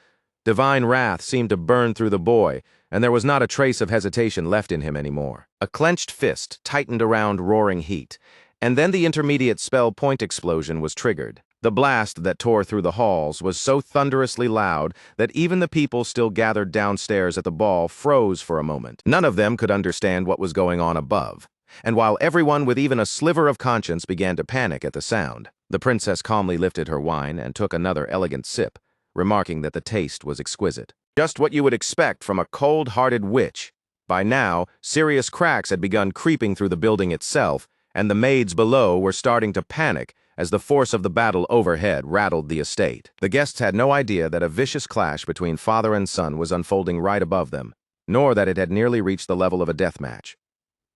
A: Divine wrath seemed to burn through the boy, and there was not a trace of hesitation left in him anymore. A clenched fist tightened around roaring heat, and then the intermediate spell point explosion was triggered. The blast that tore through the halls was so thunderously loud that even the people still gathered downstairs at the ball froze for a moment. None of them could understand what was going on above, and while everyone with even a sliver of conscience began to panic at the sound, the princess calmly lifted her wine and took another elegant sip, remarking that the taste was exquisite. Just what you would expect from a cold-hearted witch. By now, serious cracks had begun creeping through the building itself, and the maids below were starting to panic as the force of the battle overhead rattled the estate. The guests had no idea that a vicious clash between father and son was unfolding right above them, nor that it had nearly reached the level of a death match.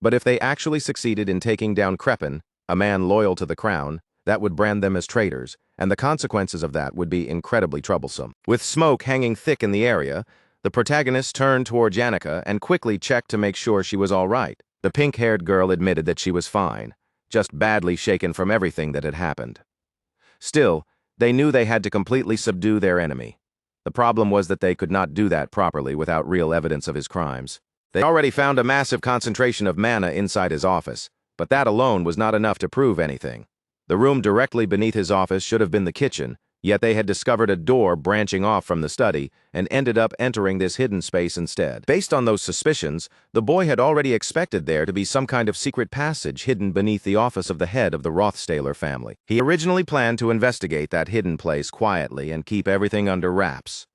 A: But if they actually succeeded in taking down Kreppen, a man loyal to the crown, that would brand them as traitors, and the consequences of that would be incredibly troublesome. With smoke hanging thick in the area, the protagonist turned toward Janica and quickly checked to make sure she was all right. The pink-haired girl admitted that she was fine, just badly shaken from everything that had happened. Still, they knew they had to completely subdue their enemy. The problem was that they could not do that properly without real evidence of his crimes. They already found a massive concentration of mana inside his office, but that alone was not enough to prove anything. The room directly beneath his office should have been the kitchen, yet they had discovered a door branching off from the study and ended up entering this hidden space instead. Based on those suspicions, the boy had already expected there to be some kind of secret passage hidden beneath the office of the head of the Rothstaler family. He originally planned to investigate that hidden place quietly and keep everything under wraps.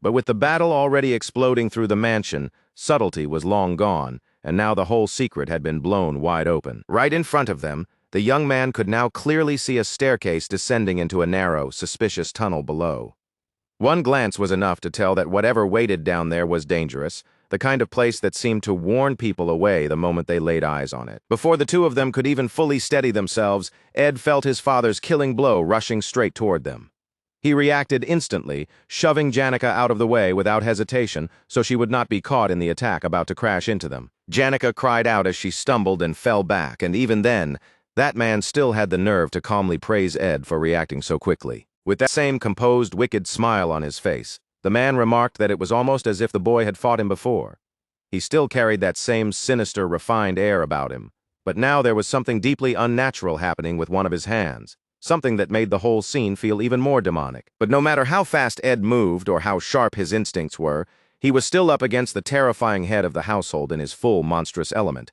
A: But with the battle already exploding through the mansion, subtlety was long gone, and now the whole secret had been blown wide open. Right in front of them, the young man could now clearly see a staircase descending into a narrow, suspicious tunnel below. One glance was enough to tell that whatever waited down there was dangerous, the kind of place that seemed to warn people away the moment they laid eyes on it. Before the two of them could even fully steady themselves, Ed felt his father's killing blow rushing straight toward them. He reacted instantly, shoving Janica out of the way without hesitation so she would not be caught in the attack about to crash into them. Janica cried out as she stumbled and fell back, and even then, that man still had the nerve to calmly praise Ed for reacting so quickly. With that same composed, wicked smile on his face, the man remarked that it was almost as if the boy had fought him before. He still carried that same sinister, refined air about him, but now there was something deeply unnatural happening with one of his hands, something that made the whole scene feel even more demonic. But no matter how fast Ed moved or how sharp his instincts were, he was still up against the terrifying head of the household in his full monstrous element.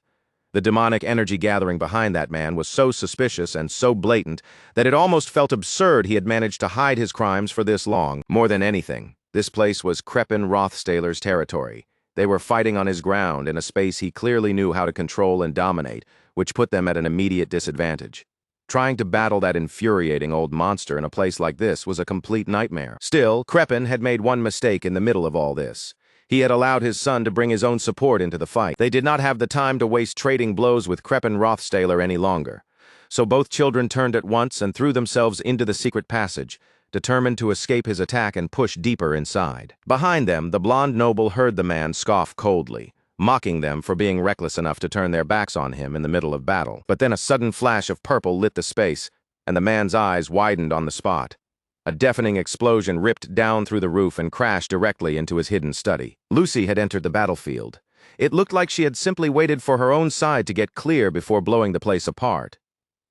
A: The demonic energy gathering behind that man was so suspicious and so blatant that it almost felt absurd he had managed to hide his crimes for this long. More than anything, this place was Kreppen Rothstaler's territory. They were fighting on his ground in a space he clearly knew how to control and dominate, which put them at an immediate disadvantage. Trying to battle that infuriating old monster in a place like this was a complete nightmare. Still, Kreppen had made one mistake in the middle of all this. He had allowed his son to bring his own support into the fight. They did not have the time to waste trading blows with Kreppen Rothstaler any longer. So both children turned at once and threw themselves into the secret passage, determined to escape his attack and push deeper inside. Behind them, the blonde noble heard the man scoff coldly, mocking them for being reckless enough to turn their backs on him in the middle of battle. But then a sudden flash of purple lit the space, and the man's eyes widened on the spot. A deafening explosion ripped down through the roof and crashed directly into his hidden study. Lucy had entered the battlefield. It looked like she had simply waited for her own side to get clear before blowing the place apart.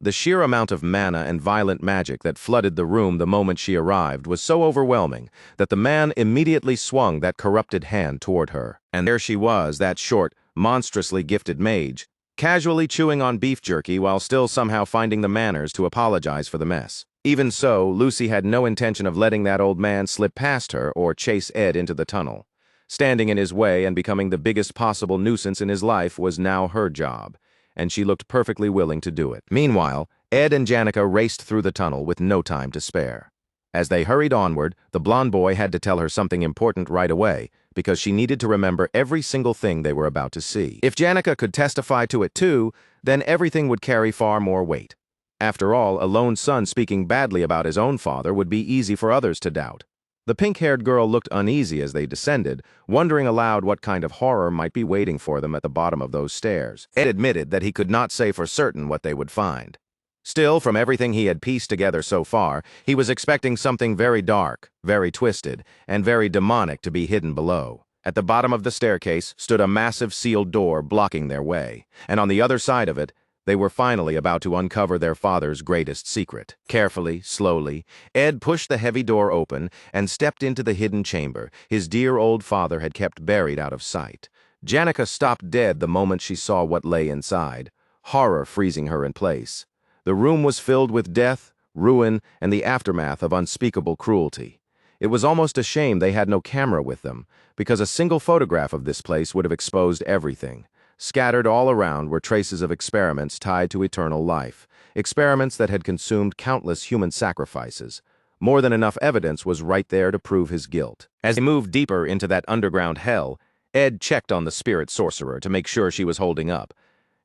A: The sheer amount of mana and violent magic that flooded the room the moment she arrived was so overwhelming that the man immediately swung that corrupted hand toward her. And there she was, that short, monstrously gifted mage, casually chewing on beef jerky while still somehow finding the manners to apologize for the mess. Even so, Lucy had no intention of letting that old man slip past her or chase Ed into the tunnel. Standing in his way and becoming the biggest possible nuisance in his life was now her job, and she looked perfectly willing to do it. Meanwhile, Ed and Janica raced through the tunnel with no time to spare. As they hurried onward, the blonde boy had to tell her something important right away, because she needed to remember every single thing they were about to see. If Janica could testify to it too, then everything would carry far more weight. After all, a lone son speaking badly about his own father would be easy for others to doubt. The pink-haired girl looked uneasy as they descended, wondering aloud what kind of horror might be waiting for them at the bottom of those stairs. Ed admitted that he could not say for certain what they would find. Still, from everything he had pieced together so far, he was expecting something very dark, very twisted, and very demonic to be hidden below. At the bottom of the staircase stood a massive sealed door blocking their way, and on the other side of it, they were finally about to uncover their father's greatest secret. Carefully, slowly, Ed pushed the heavy door open and stepped into the hidden chamber his dear old father had kept buried out of sight. Janica stopped dead the moment she saw what lay inside, horror freezing her in place. The room was filled with death, ruin, and the aftermath of unspeakable cruelty. It was almost a shame they had no camera with them, because a single photograph of this place would have exposed everything. Scattered all around were traces of experiments tied to eternal life, experiments that had consumed countless human sacrifices. More than enough evidence was right there to prove his guilt. As they moved deeper into that underground hell, Ed checked on the spirit sorcerer to make sure she was holding up.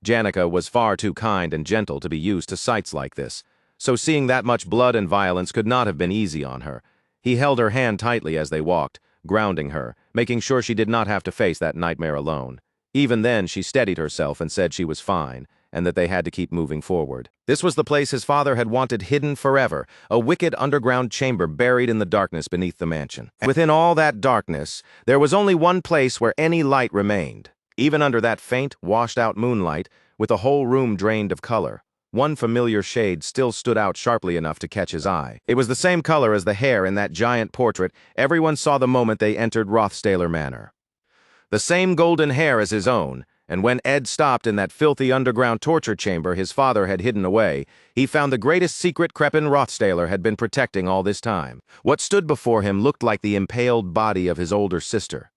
A: Janica was far too kind and gentle to be used to sights like this, so seeing that much blood and violence could not have been easy on her. He held her hand tightly as they walked, grounding her, making sure she did not have to face that nightmare alone. Even then, she steadied herself and said she was fine, and that they had to keep moving forward. This was the place his father had wanted hidden forever, a wicked underground chamber buried in the darkness beneath the mansion. And within all that darkness, there was only one place where any light remained. Even under that faint, washed-out moonlight, with the whole room drained of color, one familiar shade still stood out sharply enough to catch his eye. It was the same color as the hair in that giant portrait everyone saw the moment they entered Rothstaler Manor. The same golden hair as his own, and when Ed stopped in that filthy underground torture chamber his father had hidden away, he found the greatest secret Kreppen Rothstaler had been protecting all this time. What stood before him looked like the impaled body of his older sister.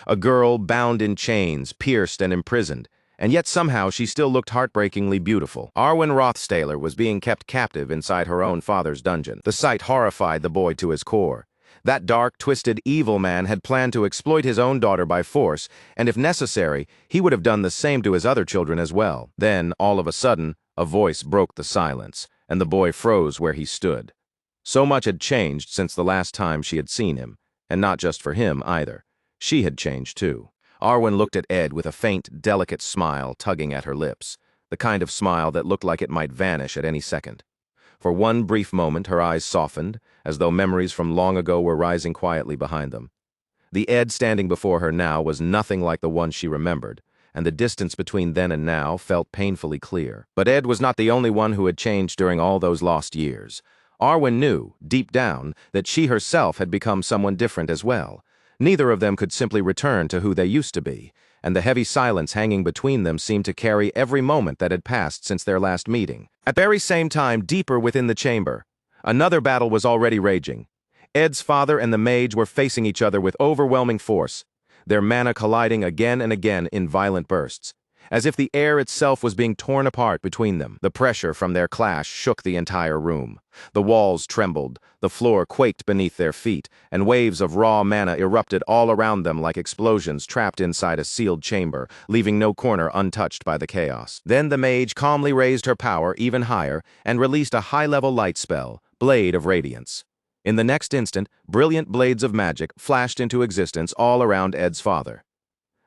A: A girl bound in chains, pierced and imprisoned, and yet somehow she still looked heartbreakingly beautiful. Arwen Rothstaler was being kept captive inside her own father's dungeon. The sight horrified the boy to his core. That dark, twisted, evil man had planned to exploit his own daughter by force, and if necessary, he would have done the same to his other children as well. Then, all of a sudden, a voice broke the silence, and the boy froze where he stood. So much had changed since the last time she had seen him, and not just for him either. She had changed too. Arwen looked at Ed with a faint, delicate smile tugging at her lips, the kind of smile that looked like it might vanish at any second. For one brief moment, her eyes softened, as though memories from long ago were rising quietly behind them. The Ed standing before her now was nothing like the one she remembered, and the distance between then and now felt painfully clear. But Ed was not the only one who had changed during all those lost years. Arwen knew, deep down, that she herself had become someone different as well. Neither of them could simply return to who they used to be, and the heavy silence hanging between them seemed to carry every moment that had passed since their last meeting. At the very same time, deeper within the chamber, another battle was already raging. Ed's father and the mage were facing each other with overwhelming force, their mana colliding again and again in violent bursts. as if the air itself was being torn apart between them. The pressure from their clash shook the entire room. The walls trembled, the floor quaked beneath their feet, and waves of raw mana erupted all around them like explosions trapped inside a sealed chamber, leaving no corner untouched by the chaos. Then the mage calmly raised her power even higher and released a high-level light spell, Blade of Radiance. In the next instant, brilliant blades of magic flashed into existence all around Ed's father.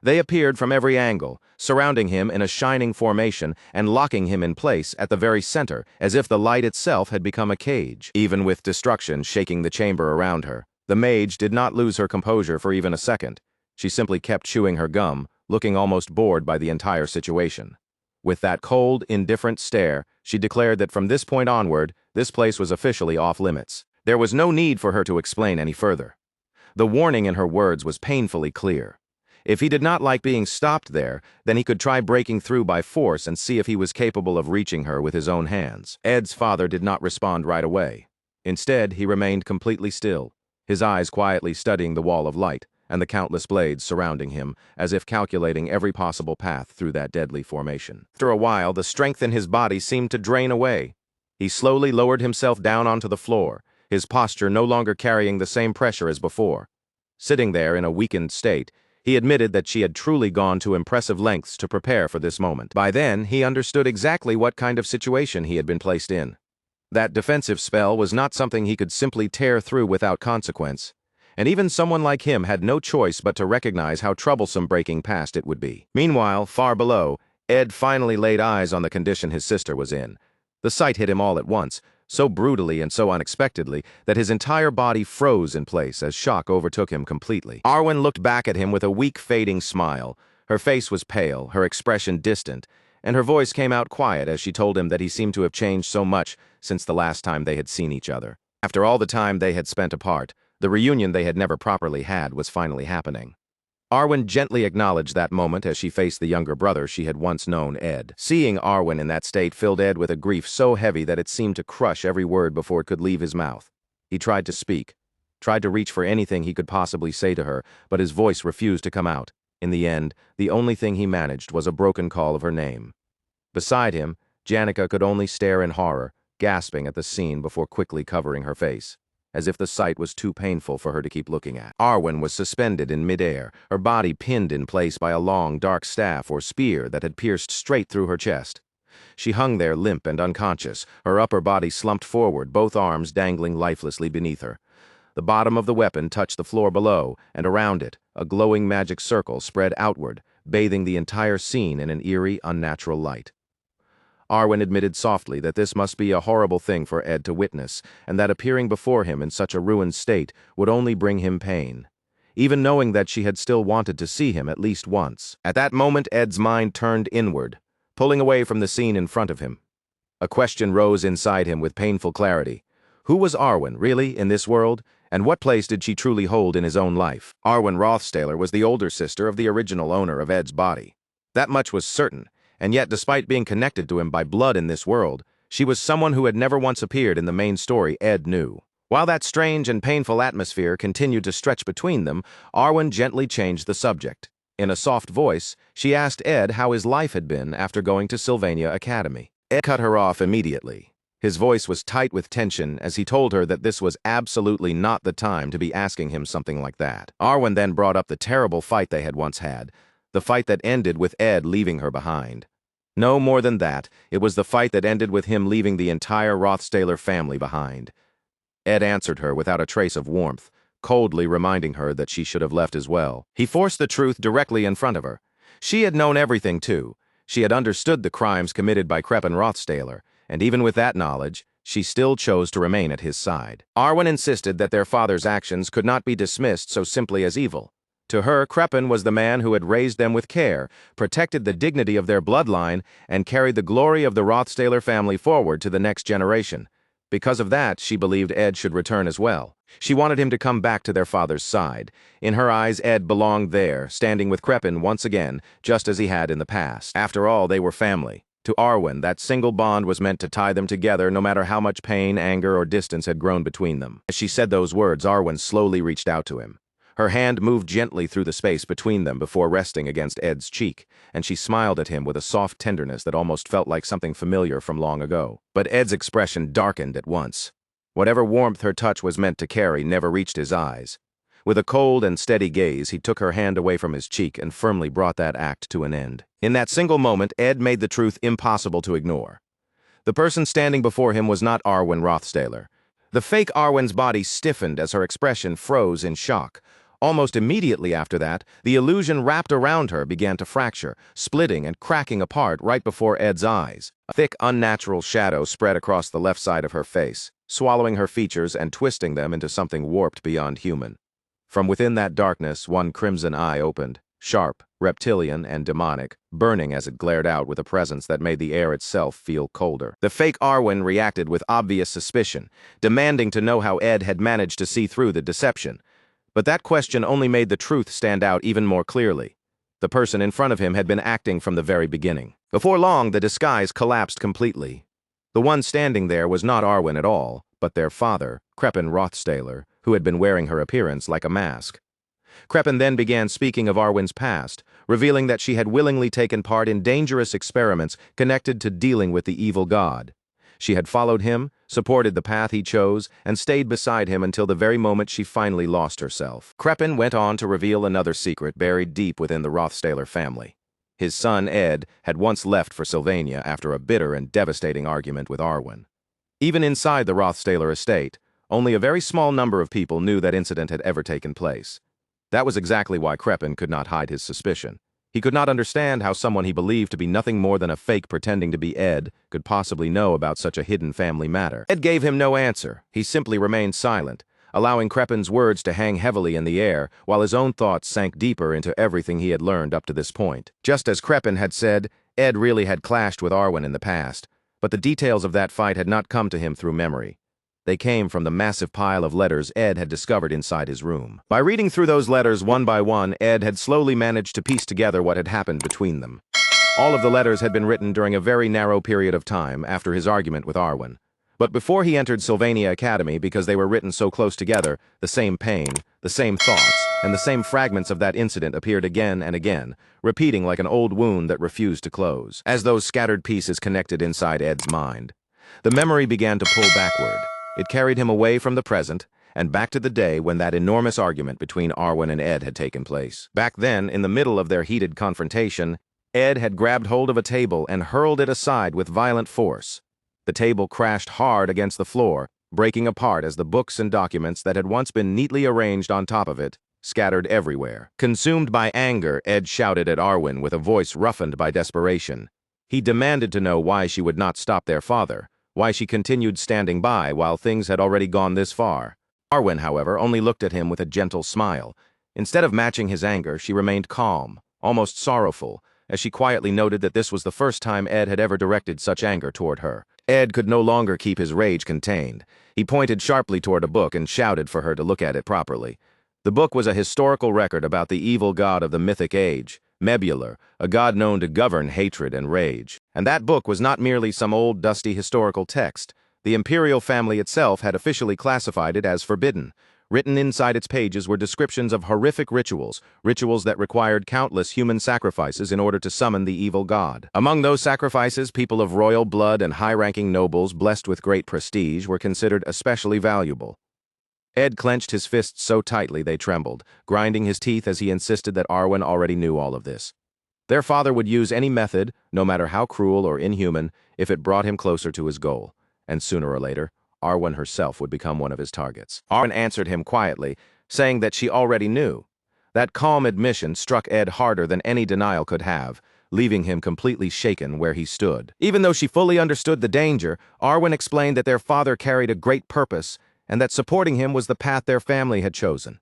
A: They appeared from every angle, surrounding him in a shining formation and locking him in place at the very center, as if the light itself had become a cage. Even with destruction shaking the chamber around her, the mage did not lose her composure for even a second. She simply kept chewing her gum, looking almost bored by the entire situation. With that cold, indifferent stare, she declared that from this point onward, this place was officially off-limits. There was no need for her to explain any further. The warning in her words was painfully clear. If he did not like being stopped there, then he could try breaking through by force and see if he was capable of reaching her with his own hands. Ed's father did not respond right away. Instead, he remained completely still, his eyes quietly studying the wall of light and the countless blades surrounding him, as if calculating every possible path through that deadly formation. After a while, the strength in his body seemed to drain away. He slowly lowered himself down onto the floor, his posture no longer carrying the same pressure as before. Sitting there in a weakened state, he admitted that she had truly gone to impressive lengths to prepare for this moment. By then, he understood exactly what kind of situation he had been placed in. That defensive spell was not something he could simply tear through without consequence, and even someone like him had no choice but to recognize how troublesome breaking past it would be. Meanwhile, far below, Ed finally laid eyes on the condition his sister was in. The sight hit him all at once, so brutally and so unexpectedly that his entire body froze in place as shock overtook him completely. Arwen looked back at him with a weak, fading smile. Her face was pale, her expression distant, and her voice came out quiet as she told him that he seemed to have changed so much since the last time they had seen each other. After all the time they had spent apart, the reunion they had never properly had was finally happening. Arwen gently acknowledged that moment as she faced the younger brother she had once known, Ed. Seeing Arwen in that state filled Ed with a grief so heavy that it seemed to crush every word before it could leave his mouth. He tried to speak, tried to reach for anything he could possibly say to her, but his voice refused to come out. In the end, the only thing he managed was a broken call of her name. Beside him, Janica could only stare in horror, gasping at the scene before quickly covering her face, as if the sight was too painful for her to keep looking at. Arwen was suspended in midair, her body pinned in place by a long, dark staff or spear that had pierced straight through her chest. She hung there limp and unconscious, her upper body slumped forward, both arms dangling lifelessly beneath her. The bottom of the weapon touched the floor below, and around it, a glowing magic circle spread outward, bathing the entire scene in an eerie, unnatural light. Arwen admitted softly that this must be a horrible thing for Ed to witness, and that appearing before him in such a ruined state would only bring him pain, even knowing that she had still wanted to see him at least once. At that moment, Ed's mind turned inward, pulling away from the scene in front of him. A question rose inside him with painful clarity. Who was Arwen, really, in this world, and what place did she truly hold in his own life? Arwen Rothstaler was the older sister of the original owner of Ed's body. That much was certain. And yet, despite being connected to him by blood in this world, she was someone who had never once appeared in the main story Ed knew. While that strange and painful atmosphere continued to stretch between them, Arwen gently changed the subject. In a soft voice, she asked Ed how his life had been after going to Sylvania Academy. Ed cut her off immediately. His voice was tight with tension as he told her that this was absolutely not the time to be asking him something like that. Arwen then brought up the terrible fight they had once had, the fight that ended with Ed leaving her behind. No more than that, it was the fight that ended with him leaving the entire Rothstaler family behind. Ed answered her without a trace of warmth, coldly reminding her that she should have left as well. He forced the truth directly in front of her. She had known everything too. She had understood the crimes committed by Kreppen Rothstaler, and even with that knowledge, she still chose to remain at his side. Arwen insisted that their father's actions could not be dismissed so simply as evil. To her, Kreppen was the man who had raised them with care, protected the dignity of their bloodline, and carried the glory of the Rothstaler family forward to the next generation. Because of that, she believed Ed should return as well. She wanted him to come back to their father's side. In her eyes, Ed belonged there, standing with Kreppen once again, just as he had in the past. After all, they were family. To Arwen, that single bond was meant to tie them together no matter how much pain, anger, or distance had grown between them. As she said those words, Arwen slowly reached out to him. Her hand moved gently through the space between them before resting against Ed's cheek, and she smiled at him with a soft tenderness that almost felt like something familiar from long ago. But Ed's expression darkened at once. Whatever warmth her touch was meant to carry never reached his eyes. With a cold and steady gaze, he took her hand away from his cheek and firmly brought that act to an end. In that single moment, Ed made the truth impossible to ignore. The person standing before him was not Arwen Rothstaler. The fake Arwen's body stiffened as her expression froze in shock. Almost immediately after that, the illusion wrapped around her began to fracture, splitting and cracking apart right before Ed's eyes. A thick, unnatural shadow spread across the left side of her face, swallowing her features and twisting them into something warped beyond human. From within that darkness, one crimson eye opened, sharp, reptilian, and demonic, burning as it glared out with a presence that made the air itself feel colder. The fake Arwen reacted with obvious suspicion, demanding to know how Ed had managed to see through the deception. But that question only made the truth stand out even more clearly. The person in front of him had been acting from the very beginning. Before long, the disguise collapsed completely. The one standing there was not Arwen at all, but their father, Creppen Rothstaler, who had been wearing her appearance like a mask. Creppen then began speaking of Arwen's past, revealing that she had willingly taken part in dangerous experiments connected to dealing with the evil god. She had followed him, supported the path he chose, and stayed beside him until the very moment she finally lost herself. Creppen went on to reveal another secret buried deep within the Rothstaler family. His son, Ed, had once left for Sylvania after a bitter and devastating argument with Arwen. Even inside the Rothstaler estate, only a very small number of people knew that incident had ever taken place. That was exactly why Creppen could not hide his suspicion. He could not understand how someone he believed to be nothing more than a fake pretending to be Ed could possibly know about such a hidden family matter. Ed gave him no answer. He simply remained silent, allowing Creppen's words to hang heavily in the air, while his own thoughts sank deeper into everything he had learned up to this point. Just as Creppen had said, Ed really had clashed with Arwen in the past, but the details of that fight had not come to him through memory. They came from the massive pile of letters Ed had discovered inside his room. By reading through those letters one by one, Ed had slowly managed to piece together what had happened between them. All of the letters had been written during a very narrow period of time after his argument with Arwen. But before he entered Sylvania Academy, because they were written so close together, the same pain, the same thoughts, and the same fragments of that incident appeared again and again, repeating like an old wound that refused to close. As those scattered pieces connected inside Ed's mind, the memory began to pull backward. It carried him away from the present and back to the day when that enormous argument between Arwen and Ed had taken place. Back then, in the middle of their heated confrontation, Ed had grabbed hold of a table and hurled it aside with violent force. The table crashed hard against the floor, breaking apart as the books and documents that had once been neatly arranged on top of it scattered everywhere. Consumed by anger, Ed shouted at Arwen with a voice roughened by desperation. He demanded to know why she would not stop their father, why she continued standing by while things had already gone this far. Arwen, however, only looked at him with a gentle smile. Instead of matching his anger, she remained calm, almost sorrowful, as she quietly noted that this was the first time Ed had ever directed such anger toward her. Ed could no longer keep his rage contained. He pointed sharply toward a book and shouted for her to look at it properly. The book was a historical record about the evil god of the mythic age, Mebular, a god known to govern hatred and rage. And that book was not merely some old, dusty historical text. The imperial family itself had officially classified it as forbidden. Written inside its pages were descriptions of horrific rituals that required countless human sacrifices in order to summon the evil god. Among those sacrifices, people of royal blood and high-ranking nobles blessed with great prestige were considered especially valuable. Ed clenched his fists so tightly they trembled, grinding his teeth as he insisted that Arwen already knew all of this. Their father would use any method, no matter how cruel or inhuman, if it brought him closer to his goal. And sooner or later, Arwen herself would become one of his targets. Arwen answered him quietly, saying that she already knew. That calm admission struck Ed harder than any denial could have, leaving him completely shaken where he stood. Even though she fully understood the danger, Arwen explained that their father carried a great purpose, and that supporting him was the path their family had chosen.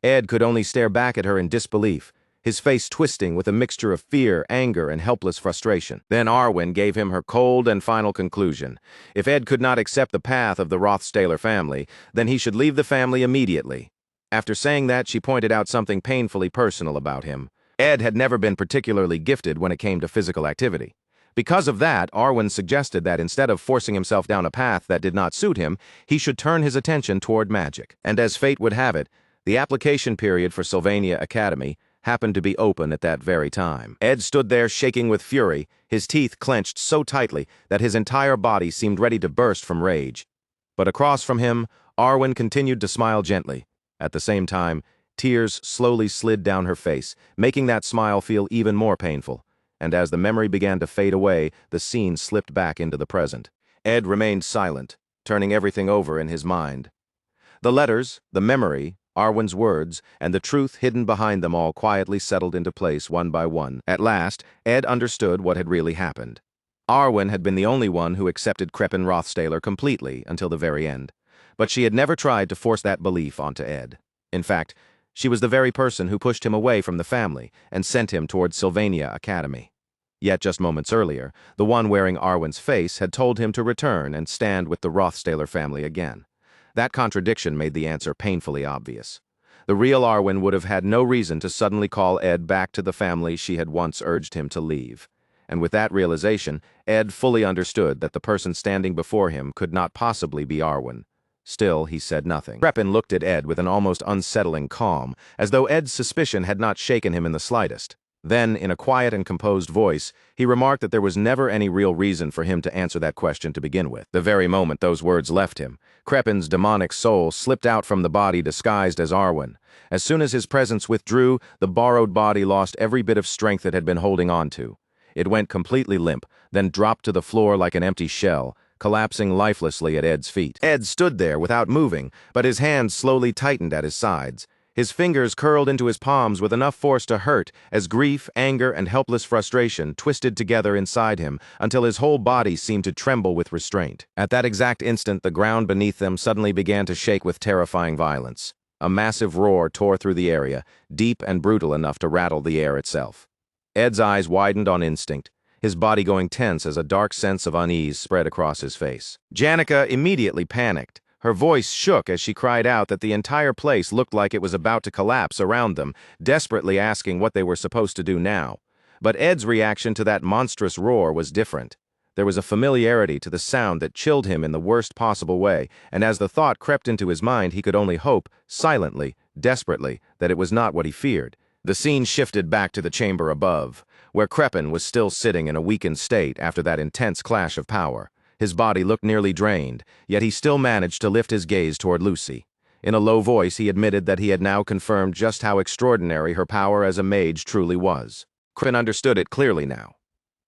A: Ed could only stare back at her in disbelief, his face twisting with a mixture of fear, anger, and helpless frustration. Then Arwen gave him her cold and final conclusion. If Ed could not accept the path of the Rothstaler family, then he should leave the family immediately. After saying that, she pointed out something painfully personal about him. Ed had never been particularly gifted when it came to physical activity. Because of that, Arwen suggested that instead of forcing himself down a path that did not suit him, he should turn his attention toward magic. And as fate would have it, The application period for Sylvania Academy happened to be open at that very time. Ed stood there shaking with fury, his teeth clenched so tightly that his entire body seemed ready to burst from rage. But across from him, Arwen continued to smile gently. At the same time, tears slowly slid down her face, making that smile feel even more painful. And as the memory began to fade away, the scene slipped back into the present. Ed remained silent, turning everything over in his mind. The letters, the memory, Arwen's words, and the truth hidden behind them all quietly settled into place one by one. At last, Ed understood what had really happened. Arwen had been the only one who accepted Kreppen Rothstaler completely until the very end, but she had never tried to force that belief onto Ed. In fact, she was the very person who pushed him away from the family and sent him towards Sylvania Academy. Yet just moments earlier, the one wearing Arwen's face had told him to return and stand with the Rothstaler family again. That contradiction made the answer painfully obvious. The real Arwen would have had no reason to suddenly call Ed back to the family she had once urged him to leave. And with that realization, Ed fully understood that the person standing before him could not possibly be Arwen. Still, he said nothing. Kreppen looked at Ed with an almost unsettling calm, as though Ed's suspicion had not shaken him in the slightest. Then, in a quiet and composed voice, he remarked that there was never any real reason for him to answer that question to begin with. The very moment those words left him, Kreppen's demonic soul slipped out from the body disguised as Arwen. As soon as his presence withdrew, the borrowed body lost every bit of strength it had been holding on to. It went completely limp, then dropped to the floor like an empty shell, collapsing lifelessly at Ed's feet. Ed stood there without moving, but his hands slowly tightened at his sides. His fingers curled into his palms with enough force to hurt as grief, anger, and helpless frustration twisted together inside him until his whole body seemed to tremble with restraint. At that exact instant, the ground beneath them suddenly began to shake with terrifying violence. A massive roar tore through the area, deep and brutal enough to rattle the air itself. Ed's eyes widened on instinct, his body going tense as a dark sense of unease spread across his face. Janica immediately panicked. Her voice shook as she cried out that the entire place looked like it was about to collapse around them, desperately asking what they were supposed to do now. But Ed's reaction to that monstrous roar was different. There was a familiarity to the sound that chilled him in the worst possible way, and as the thought crept into his mind, he could only hope, silently, desperately, that it was not what he feared. The scene shifted back to the chamber above, where Kreppen was still sitting in a weakened state after that intense clash of power. His body looked nearly drained, yet he still managed to lift his gaze toward Lucy. In a low voice, he admitted that he had now confirmed just how extraordinary her power as a mage truly was. Kreppen understood it clearly now.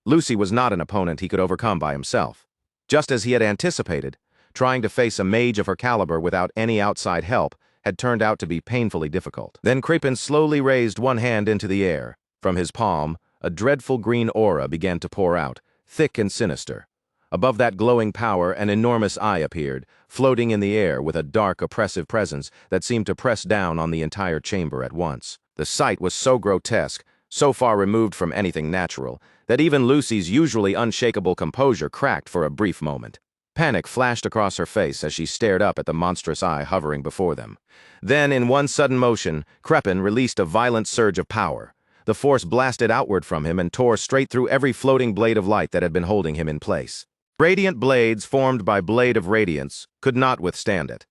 A: Lucy was not an opponent he could overcome by himself. Just as he had anticipated, trying to face a mage of her caliber without any outside help had turned out to be painfully difficult. Then Kreppen slowly raised one hand into the air. From his palm, a dreadful green aura began to pour out, thick and sinister. Above that glowing power, an enormous eye appeared, floating in the air with a dark, oppressive presence that seemed to press down on the entire chamber at once. The sight was so grotesque, so far removed from anything natural, that even Lucy's usually unshakable composure cracked for a brief moment. Panic flashed across her face as she stared up at the monstrous eye hovering before them. Then, in one sudden motion, Kreppen released a violent surge of power. The force blasted outward from him and tore straight through every floating blade of light that had been holding him in place. Radiant blades formed by Blade of Radiance could not withstand it.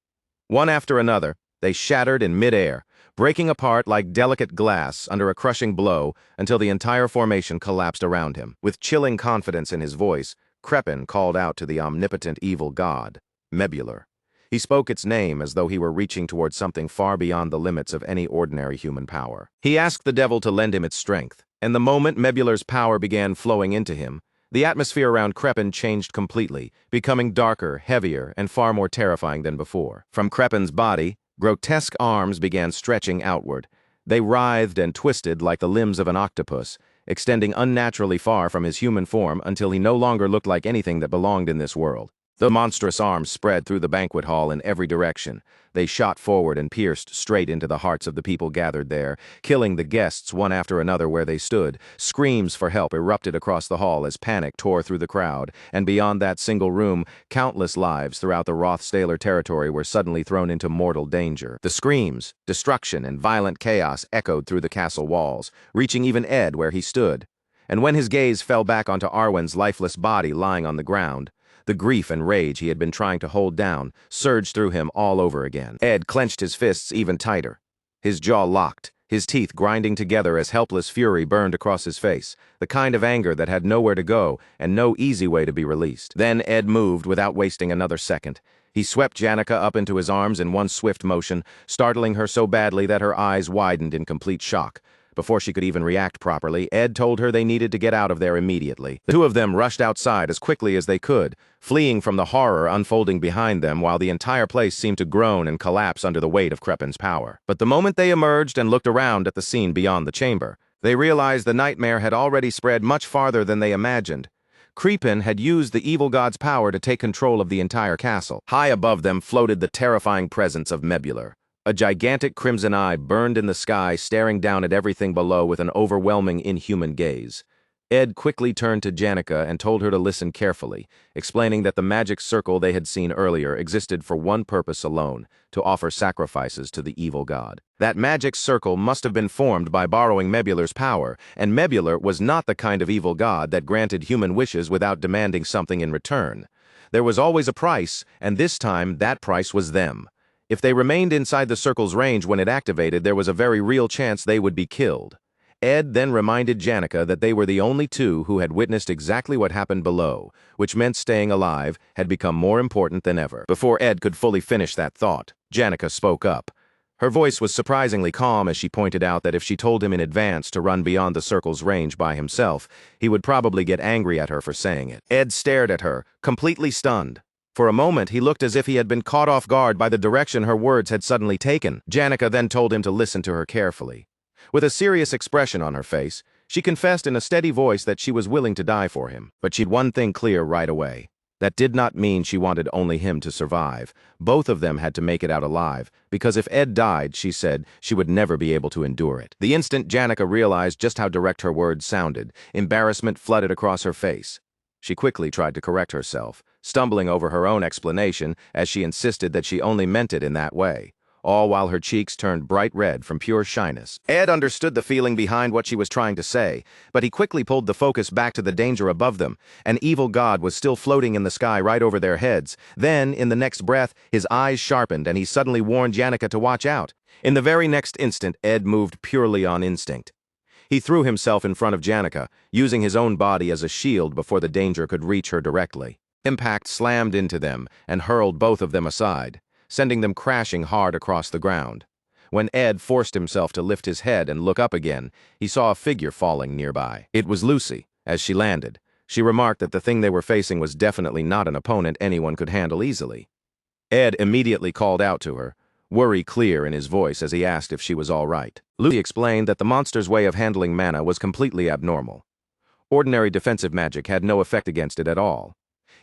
A: One after another, they shattered in midair, breaking apart like delicate glass under a crushing blow until the entire formation collapsed around him. With chilling confidence in his voice, Kreppen called out to the omnipotent evil god, Mebular. He spoke its name as though he were reaching towards something far beyond the limits of any ordinary human power. He asked the devil to lend him its strength, and the moment Mebular's power began flowing into him, the atmosphere around Kreppen changed completely, becoming darker, heavier, and far more terrifying than before. From Kreppen's body, grotesque arms began stretching outward. They writhed and twisted like the limbs of an octopus, extending unnaturally far from his human form until he no longer looked like anything that belonged in this world. The monstrous arms spread through the banquet hall in every direction. They shot forward and pierced straight into the hearts of the people gathered there, killing the guests one after another where they stood. Screams for help erupted across the hall as panic tore through the crowd, and beyond that single room, countless lives throughout the Rothstaler territory were suddenly thrown into mortal danger. The screams, destruction, and violent chaos echoed through the castle walls, reaching even Ed where he stood. And when his gaze fell back onto Arwen's lifeless body lying on the ground, the grief and rage he had been trying to hold down surged through him all over again. Ed clenched his fists even tighter. His jaw locked, his teeth grinding together as helpless fury burned across his face, the kind of anger that had nowhere to go and no easy way to be released. Then Ed moved without wasting another second. He swept Janica up into his arms in one swift motion, startling her so badly that her eyes widened in complete shock. Before she could even react properly, Ed told her they needed to get out of there immediately. The two of them rushed outside as quickly as they could, fleeing from the horror unfolding behind them while the entire place seemed to groan and collapse under the weight of Crepin's power. But the moment they emerged and looked around at the scene beyond the chamber, they realized the nightmare had already spread much farther than they imagined. Crepin had used the evil god's power to take control of the entire castle. High above them floated the terrifying presence of Mebular. A gigantic crimson eye burned in the sky, staring down at everything below with an overwhelming, inhuman gaze. Ed quickly turned to Janica and told her to listen carefully, explaining that the magic circle they had seen earlier existed for one purpose alone, to offer sacrifices to the evil god. That magic circle must have been formed by borrowing Mebular's power, and Mebular was not the kind of evil god that granted human wishes without demanding something in return. There was always a price, and this time that price was them. If they remained inside the circle's range when it activated, there was a very real chance they would be killed. Ed then reminded Janica that they were the only two who had witnessed exactly what happened below, which meant staying alive had become more important than ever. Before Ed could fully finish that thought, Janica spoke up. Her voice was surprisingly calm as she pointed out that if she told him in advance to run beyond the circle's range by himself, he would probably get angry at her for saying it. Ed stared at her, completely stunned. For a moment, he looked as if he had been caught off guard by the direction her words had suddenly taken. Janica then told him to listen to her carefully. With a serious expression on her face, she confessed in a steady voice that she was willing to die for him. But she'd one thing clear right away. That did not mean she wanted only him to survive. Both of them had to make it out alive, because if Ed died, she said, she would never be able to endure it. The instant Janica realized just how direct her words sounded, embarrassment flooded across her face. She quickly tried to correct herself, stumbling over her own explanation as she insisted that she only meant it in that way, all while her cheeks turned bright red from pure shyness. Ed understood the feeling behind what she was trying to say, but he quickly pulled the focus back to the danger above them. An evil god was still floating in the sky right over their heads. Then, in the next breath, his eyes sharpened and he suddenly warned Janica to watch out. In the very next instant, Ed moved purely on instinct. He threw himself in front of Janica, using his own body as a shield before the danger could reach her directly. Impact slammed into them and hurled both of them aside, sending them crashing hard across the ground. When Ed forced himself to lift his head and look up again, he saw a figure falling nearby. It was Lucy. As she landed, she remarked that the thing they were facing was definitely not an opponent anyone could handle easily. Ed immediately called out to her, worry clear in his voice as he asked if she was all right. Lucy explained that the monster's way of handling mana was completely abnormal. Ordinary defensive magic had no effect against it at all.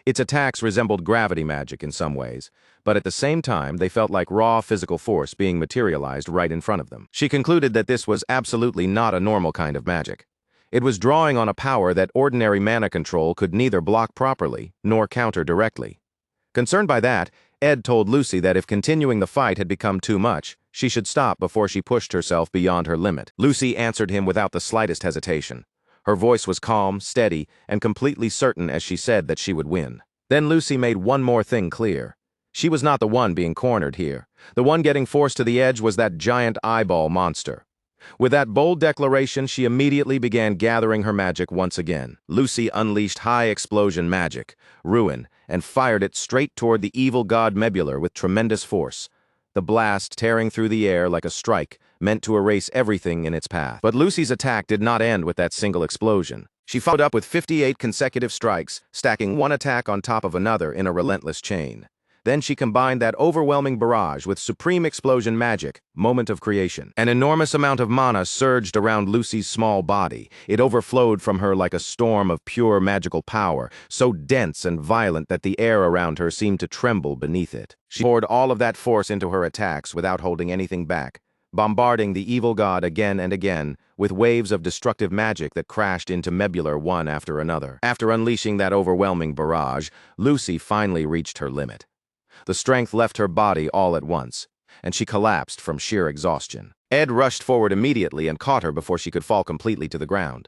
A: Its attacks resembled gravity magic in some ways, but at the same time they felt like raw physical force being materialized right in front of them. She concluded that this was absolutely not a normal kind of magic. It was drawing on a power that ordinary mana control could neither block properly nor counter directly. Concerned by that, Ed told Lucy that if continuing the fight had become too much, she should stop before she pushed herself beyond her limit. Lucy answered him without the slightest hesitation. Her voice was calm, steady, and completely certain as she said that she would win. Then Lucy made one more thing clear. She was not the one being cornered here. The one getting forced to the edge was that giant eyeball monster. With that bold declaration, she immediately began gathering her magic once again. Lucy unleashed high-explosion magic, ruin, and fired it straight toward the evil god Mebular with tremendous force. The blast, tearing through the air like a strike, meant to erase everything in its path. But Lucy's attack did not end with that single explosion. She followed up with 58 consecutive strikes, stacking one attack on top of another in a relentless chain. Then she combined that overwhelming barrage with supreme explosion magic, moment of creation. An enormous amount of mana surged around Lucy's small body. It overflowed from her like a storm of pure magical power, so dense and violent that the air around her seemed to tremble beneath it. She poured all of that force into her attacks without holding anything back, bombarding the evil god again and again with waves of destructive magic that crashed into Mebular one after another. After unleashing that overwhelming barrage, Lucy finally reached her limit. The strength left her body all at once, and she collapsed from sheer exhaustion. Ed rushed forward immediately and caught her before she could fall completely to the ground.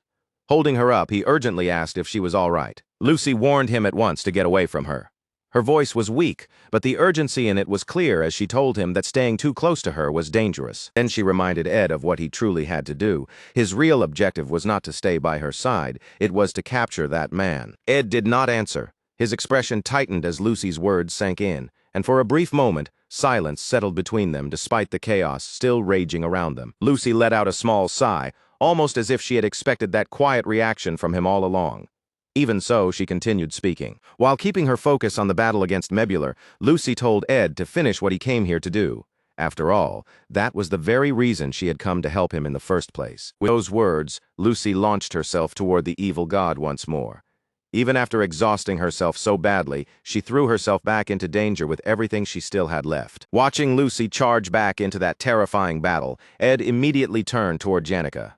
A: Holding her up, he urgently asked if she was all right. Lucy warned him at once to get away from her. Her voice was weak, but the urgency in it was clear as she told him that staying too close to her was dangerous. Then she reminded Ed of what he truly had to do. His real objective was not to stay by her side, it was to capture that man. Ed did not answer. His expression tightened as Lucy's words sank in, and for a brief moment, silence settled between them despite the chaos still raging around them. Lucy let out a small sigh, almost as if she had expected that quiet reaction from him all along. Even so, she continued speaking. While keeping her focus on the battle against Mebular, Lucy told Ed to finish what he came here to do. After all, that was the very reason she had come to help him in the first place. With those words, Lucy launched herself toward the evil god once more. Even after exhausting herself so badly, she threw herself back into danger with everything she still had left. Watching Lucy charge back into that terrifying battle, Ed immediately turned toward Janica.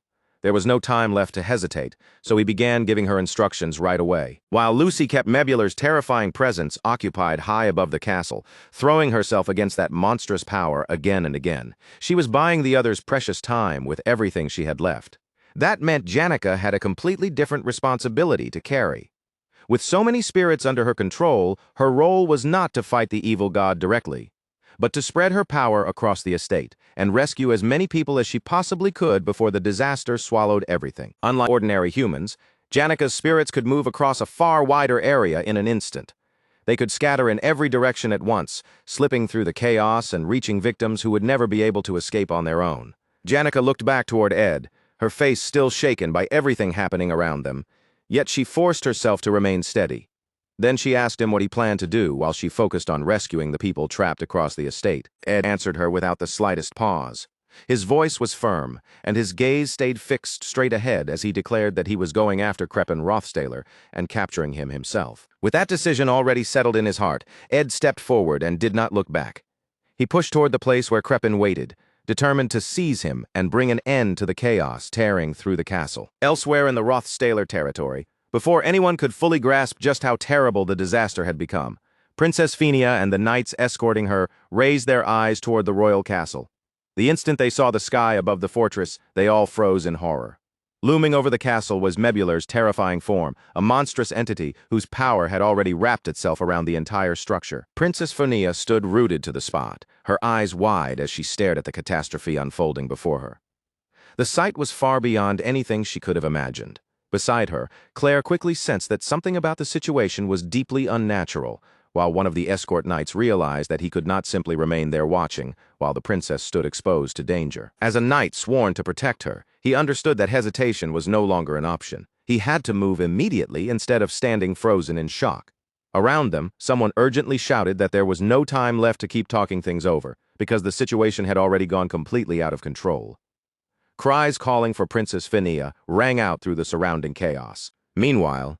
A: There was no time left to hesitate, so he began giving her instructions right away. While Lucy kept Mebular's terrifying presence occupied high above the castle, throwing herself against that monstrous power again and again, she was buying the others precious time with everything she had left. That meant Janica had a completely different responsibility to carry. With so many spirits under her control, her role was not to fight the evil god directly, but to spread her power across the estate and rescue as many people as she possibly could before the disaster swallowed everything. Unlike ordinary humans, Janica's spirits could move across a far wider area in an instant. They could scatter in every direction at once, slipping through the chaos and reaching victims who would never be able to escape on their own. Janica looked back toward Ed, her face still shaken by everything happening around them, yet she forced herself to remain steady. Then she asked him what he planned to do while she focused on rescuing the people trapped across the estate. Ed answered her without the slightest pause. His voice was firm, and his gaze stayed fixed straight ahead as he declared that he was going after Kreppen Rothstaler and capturing him himself. With that decision already settled in his heart, Ed stepped forward and did not look back. He pushed toward the place where Kreppen waited, determined to seize him and bring an end to the chaos tearing through the castle. Elsewhere in the Rothstaler territory, before anyone could fully grasp just how terrible the disaster had become, Princess Phinia and the knights escorting her raised their eyes toward the royal castle. The instant they saw the sky above the fortress, they all froze in horror. Looming over the castle was Mebular's terrifying form, a monstrous entity whose power had already wrapped itself around the entire structure. Princess Phinia stood rooted to the spot, her eyes wide as she stared at the catastrophe unfolding before her. The sight was far beyond anything she could have imagined. Beside her, Claire quickly sensed that something about the situation was deeply unnatural, while one of the escort knights realized that he could not simply remain there watching while the princess stood exposed to danger. As a knight sworn to protect her, he understood that hesitation was no longer an option. He had to move immediately instead of standing frozen in shock. Around them, someone urgently shouted that there was no time left to keep talking things over, because the situation had already gone completely out of control. Cries calling for Princess Phinia rang out through the surrounding chaos. Meanwhile,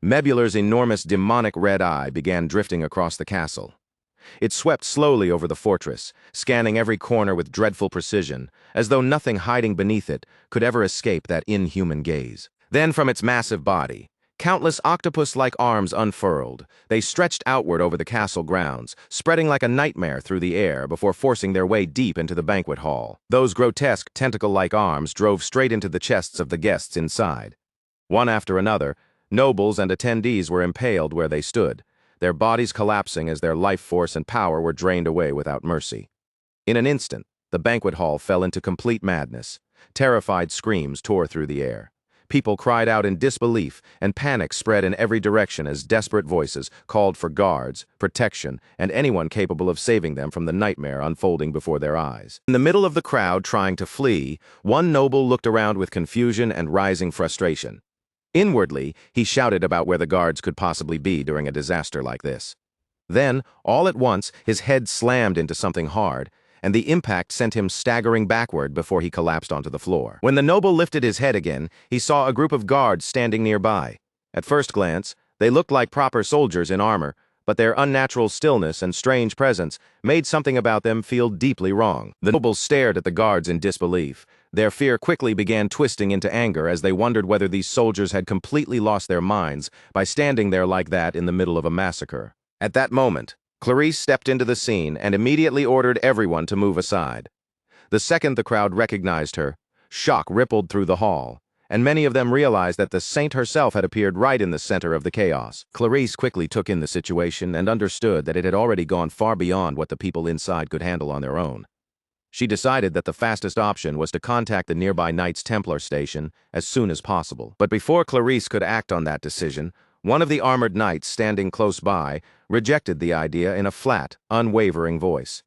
A: Mebular's enormous demonic red eye began drifting across the castle. It swept slowly over the fortress, scanning every corner with dreadful precision, as though nothing hiding beneath it could ever escape that inhuman gaze. Then from its massive body, countless octopus-like arms unfurled. They stretched outward over the castle grounds, spreading like a nightmare through the air before forcing their way deep into the banquet hall. Those grotesque tentacle-like arms drove straight into the chests of the guests inside. One after another, nobles and attendees were impaled where they stood, their bodies collapsing as their life force and power were drained away without mercy. In an instant, the banquet hall fell into complete madness. Terrified screams tore through the air. People cried out in disbelief, and panic spread in every direction as desperate voices called for guards, protection, and anyone capable of saving them from the nightmare unfolding before their eyes. In the middle of the crowd trying to flee, one noble looked around with confusion and rising frustration. Inwardly, he shouted about where the guards could possibly be during a disaster like this. Then, all at once, his head slammed into something hard, and the impact sent him staggering backward before he collapsed onto the floor. When the noble lifted his head again, he saw a group of guards standing nearby. At first glance, they looked like proper soldiers in armor, but their unnatural stillness and strange presence made something about them feel deeply wrong. The nobles stared at the guards in disbelief. Their fear quickly began twisting into anger as they wondered whether these soldiers had completely lost their minds by standing there like that in the middle of a massacre. At that moment, Clarice stepped into the scene and immediately ordered everyone to move aside. The second the crowd recognized her, shock rippled through the hall, and many of them realized that the saint herself had appeared right in the center of the chaos. Clarice quickly took in the situation and understood that it had already gone far beyond what the people inside could handle on their own. She decided that the fastest option was to contact the nearby Knights Templar station as soon as possible. But before Clarice could act on that decision, one of the armored knights standing close by rejected the idea in a flat, unwavering voice.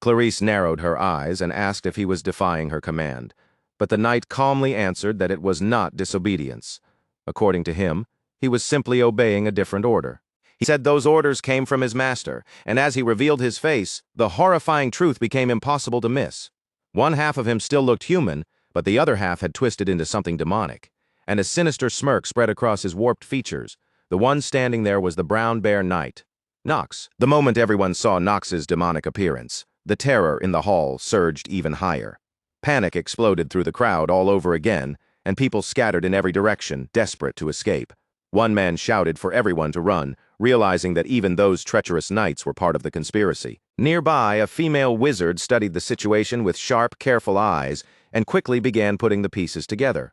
A: Clarice narrowed her eyes and asked if he was defying her command, but the knight calmly answered that it was not disobedience. According to him, he was simply obeying a different order. He said those orders came from his master, and as he revealed his face, the horrifying truth became impossible to miss. One half of him still looked human, but the other half had twisted into something demonic, and a sinister smirk spread across his warped features. The one standing there was the brown bear knight, Nox. The moment everyone saw Nox's demonic appearance, the terror in the hall surged even higher. Panic exploded through the crowd all over again, and people scattered in every direction, desperate to escape. One man shouted for everyone to run, realizing that even those treacherous knights were part of the conspiracy. Nearby, a female wizard studied the situation with sharp, careful eyes and quickly began putting the pieces together.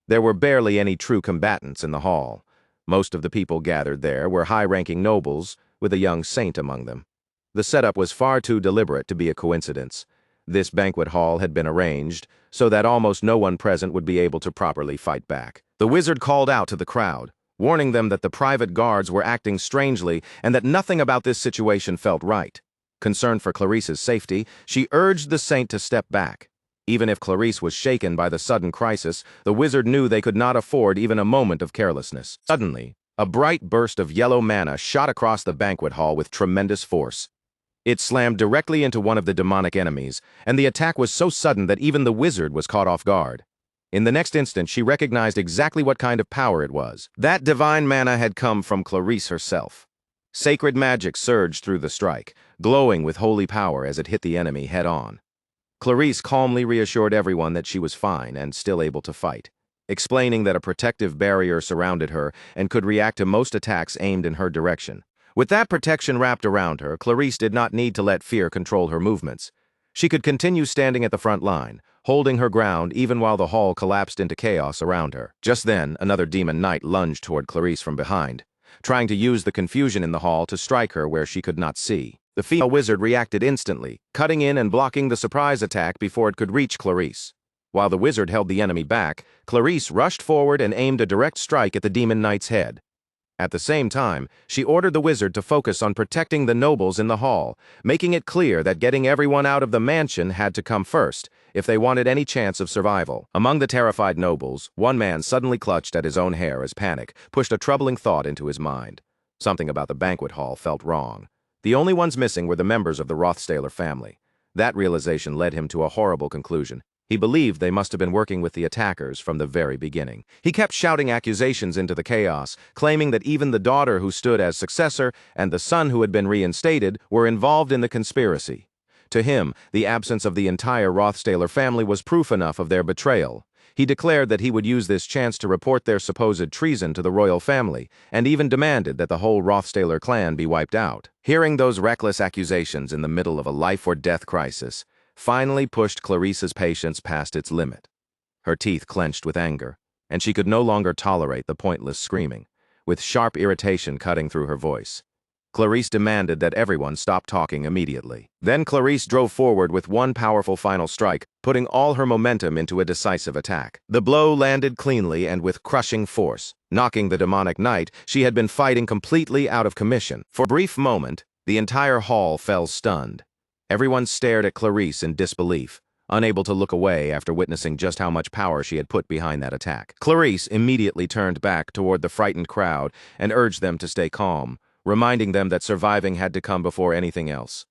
A: There were barely any true combatants in the hall. Most of the people gathered there were high-ranking nobles, with a young saint among them. The setup was far too deliberate to be a coincidence. This banquet hall had been arranged so that almost no one present would be able to properly fight back. The wizard called out to the crowd, warning them that the private guards were acting strangely and that nothing about this situation felt right. Concerned for Clarice's safety, she urged the saint to step back. Even if Clarice was shaken by the sudden crisis, the wizard knew they could not afford even a moment of carelessness. Suddenly, a bright burst of yellow mana shot across the banquet hall with tremendous force. It slammed directly into one of the demonic enemies, and the attack was so sudden that even the wizard was caught off guard. In the next instant, she recognized exactly what kind of power it was. That divine mana had come from Clarice herself. Sacred magic surged through the strike, glowing with holy power as it hit the enemy head-on. Clarice calmly reassured everyone that she was fine and still able to fight, explaining that a protective barrier surrounded her and could react to most attacks aimed in her direction. With that protection wrapped around her, Clarice did not need to let fear control her movements. She could continue standing at the front line, holding her ground even while the hall collapsed into chaos around her. Just then, another demon knight lunged toward Clarice from behind, trying to use the confusion in the hall to strike her where she could not see. The female wizard reacted instantly, cutting in and blocking the surprise attack before it could reach Clarice. While the wizard held the enemy back, Clarice rushed forward and aimed a direct strike at the demon knight's head. At the same time, she ordered the wizard to focus on protecting the nobles in the hall, making it clear that getting everyone out of the mansion had to come first, if they wanted any chance of survival. Among the terrified nobles, one man suddenly clutched at his own hair as panic pushed a troubling thought into his mind. Something about the banquet hall felt wrong. The only ones missing were the members of the Rothstaler family. That realization led him to a horrible conclusion. He believed they must have been working with the attackers from the very beginning. He kept shouting accusations into the chaos, claiming that even the daughter who stood as successor and the son who had been reinstated were involved in the conspiracy. To him, the absence of the entire Rothstaler family was proof enough of their betrayal. He declared that he would use this chance to report their supposed treason to the royal family, and even demanded that the whole Rothstaler clan be wiped out. Hearing those reckless accusations in the middle of a life-or-death crisis finally pushed Clarice's patience past its limit. Her teeth clenched with anger, and she could no longer tolerate the pointless screaming, with sharp irritation cutting through her voice. Clarice demanded that everyone stop talking immediately. Then Clarice drove forward with one powerful final strike, putting all her momentum into a decisive attack. The blow landed cleanly and with crushing force, knocking the demonic knight she had been fighting completely out of commission. For a brief moment, the entire hall fell stunned. Everyone stared at Clarice in disbelief, unable to look away after witnessing just how much power she had put behind that attack. Clarice immediately turned back toward the frightened crowd and urged them to stay calm, reminding them that surviving had to come before anything else.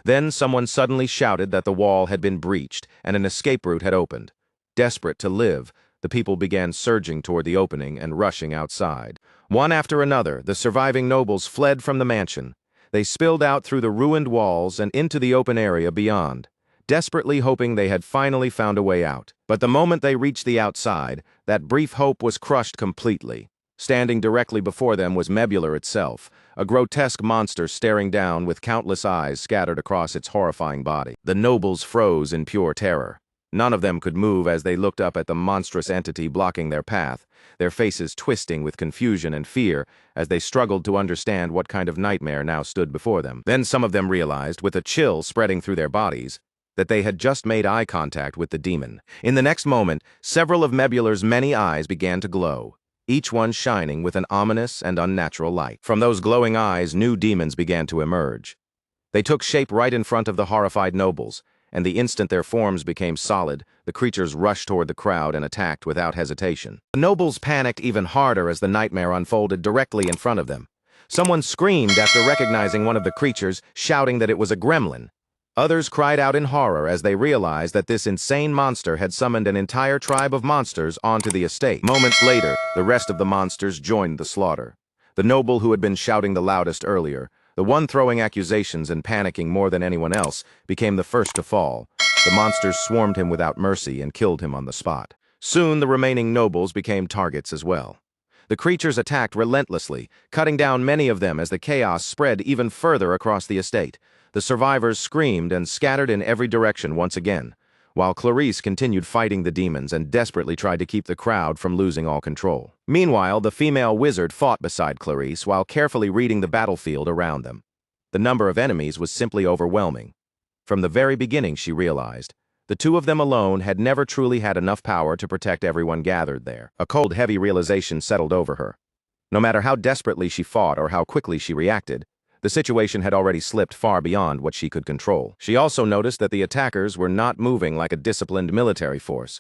A: Then someone suddenly shouted that the wall had been breached and an escape route had opened. Desperate to live, the people began surging toward the opening and rushing outside. One after another, the surviving nobles fled from the mansion. They spilled out through the ruined walls and into the open area beyond, desperately hoping they had finally found a way out. But the moment they reached the outside, that brief hope was crushed completely. Standing directly before them was Mebula itself, a grotesque monster staring down with countless eyes scattered across its horrifying body. The nobles froze in pure terror. None of them could move as they looked up at the monstrous entity blocking their path, their faces twisting with confusion and fear as they struggled to understand what kind of nightmare now stood before them. Then some of them realized, with a chill spreading through their bodies, that they had just made eye contact with the demon. In the next moment, several of Mebular's many eyes began to glow, each one shining with an ominous and unnatural light. From those glowing eyes, new demons began to emerge. They took shape right in front of the horrified nobles, and the instant their forms became solid, the creatures rushed toward the crowd and attacked without hesitation. The nobles panicked even harder as the nightmare unfolded directly in front of them. Someone screamed after recognizing one of the creatures, shouting that it was a gremlin. Others cried out in horror as they realized that this insane monster had summoned an entire tribe of monsters onto the estate. Moments later, the rest of the monsters joined the slaughter. The noble who had been shouting the loudest earlier, the one throwing accusations and panicking more than anyone else, became the first to fall. The monsters swarmed him without mercy and killed him on the spot. Soon the remaining nobles became targets as well. The creatures attacked relentlessly, cutting down many of them as the chaos spread even further across the estate. The survivors screamed and scattered in every direction once again, while Clarice continued fighting the demons and desperately tried to keep the crowd from losing all control. Meanwhile, the female wizard fought beside Clarice while carefully reading the battlefield around them. The number of enemies was simply overwhelming. From the very beginning, she realized, the two of them alone had never truly had enough power to protect everyone gathered there. A cold, heavy realization settled over her. No matter how desperately she fought or how quickly she reacted, the situation had already slipped far beyond what she could control. She also noticed that the attackers were not moving like a disciplined military force.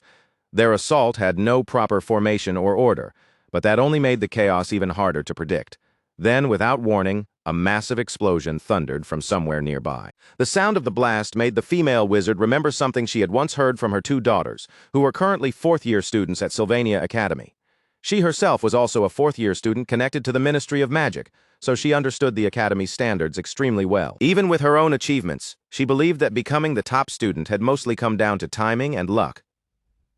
A: Their assault had no proper formation or order, but that only made the chaos even harder to predict. Then, without warning, a massive explosion thundered from somewhere nearby. The sound of the blast made the female wizard remember something she had once heard from her two daughters, who were currently fourth-year students at Sylvania Academy. She herself was also a fourth-year student connected to the Ministry of Magic, so she understood the Academy's standards extremely well. Even with her own achievements, she believed that becoming the top student had mostly come down to timing and luck.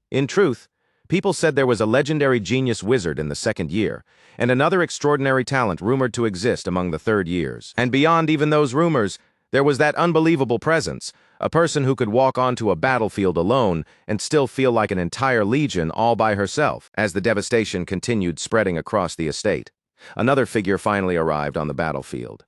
A: In truth, people said there was a legendary genius wizard in the second year, and another extraordinary talent rumored to exist among the third years. And beyond even those rumors, there was that unbelievable presence, a person who could walk onto a battlefield alone and still feel like an entire legion all by herself. As the devastation continued spreading across the estate, another figure finally arrived on the battlefield.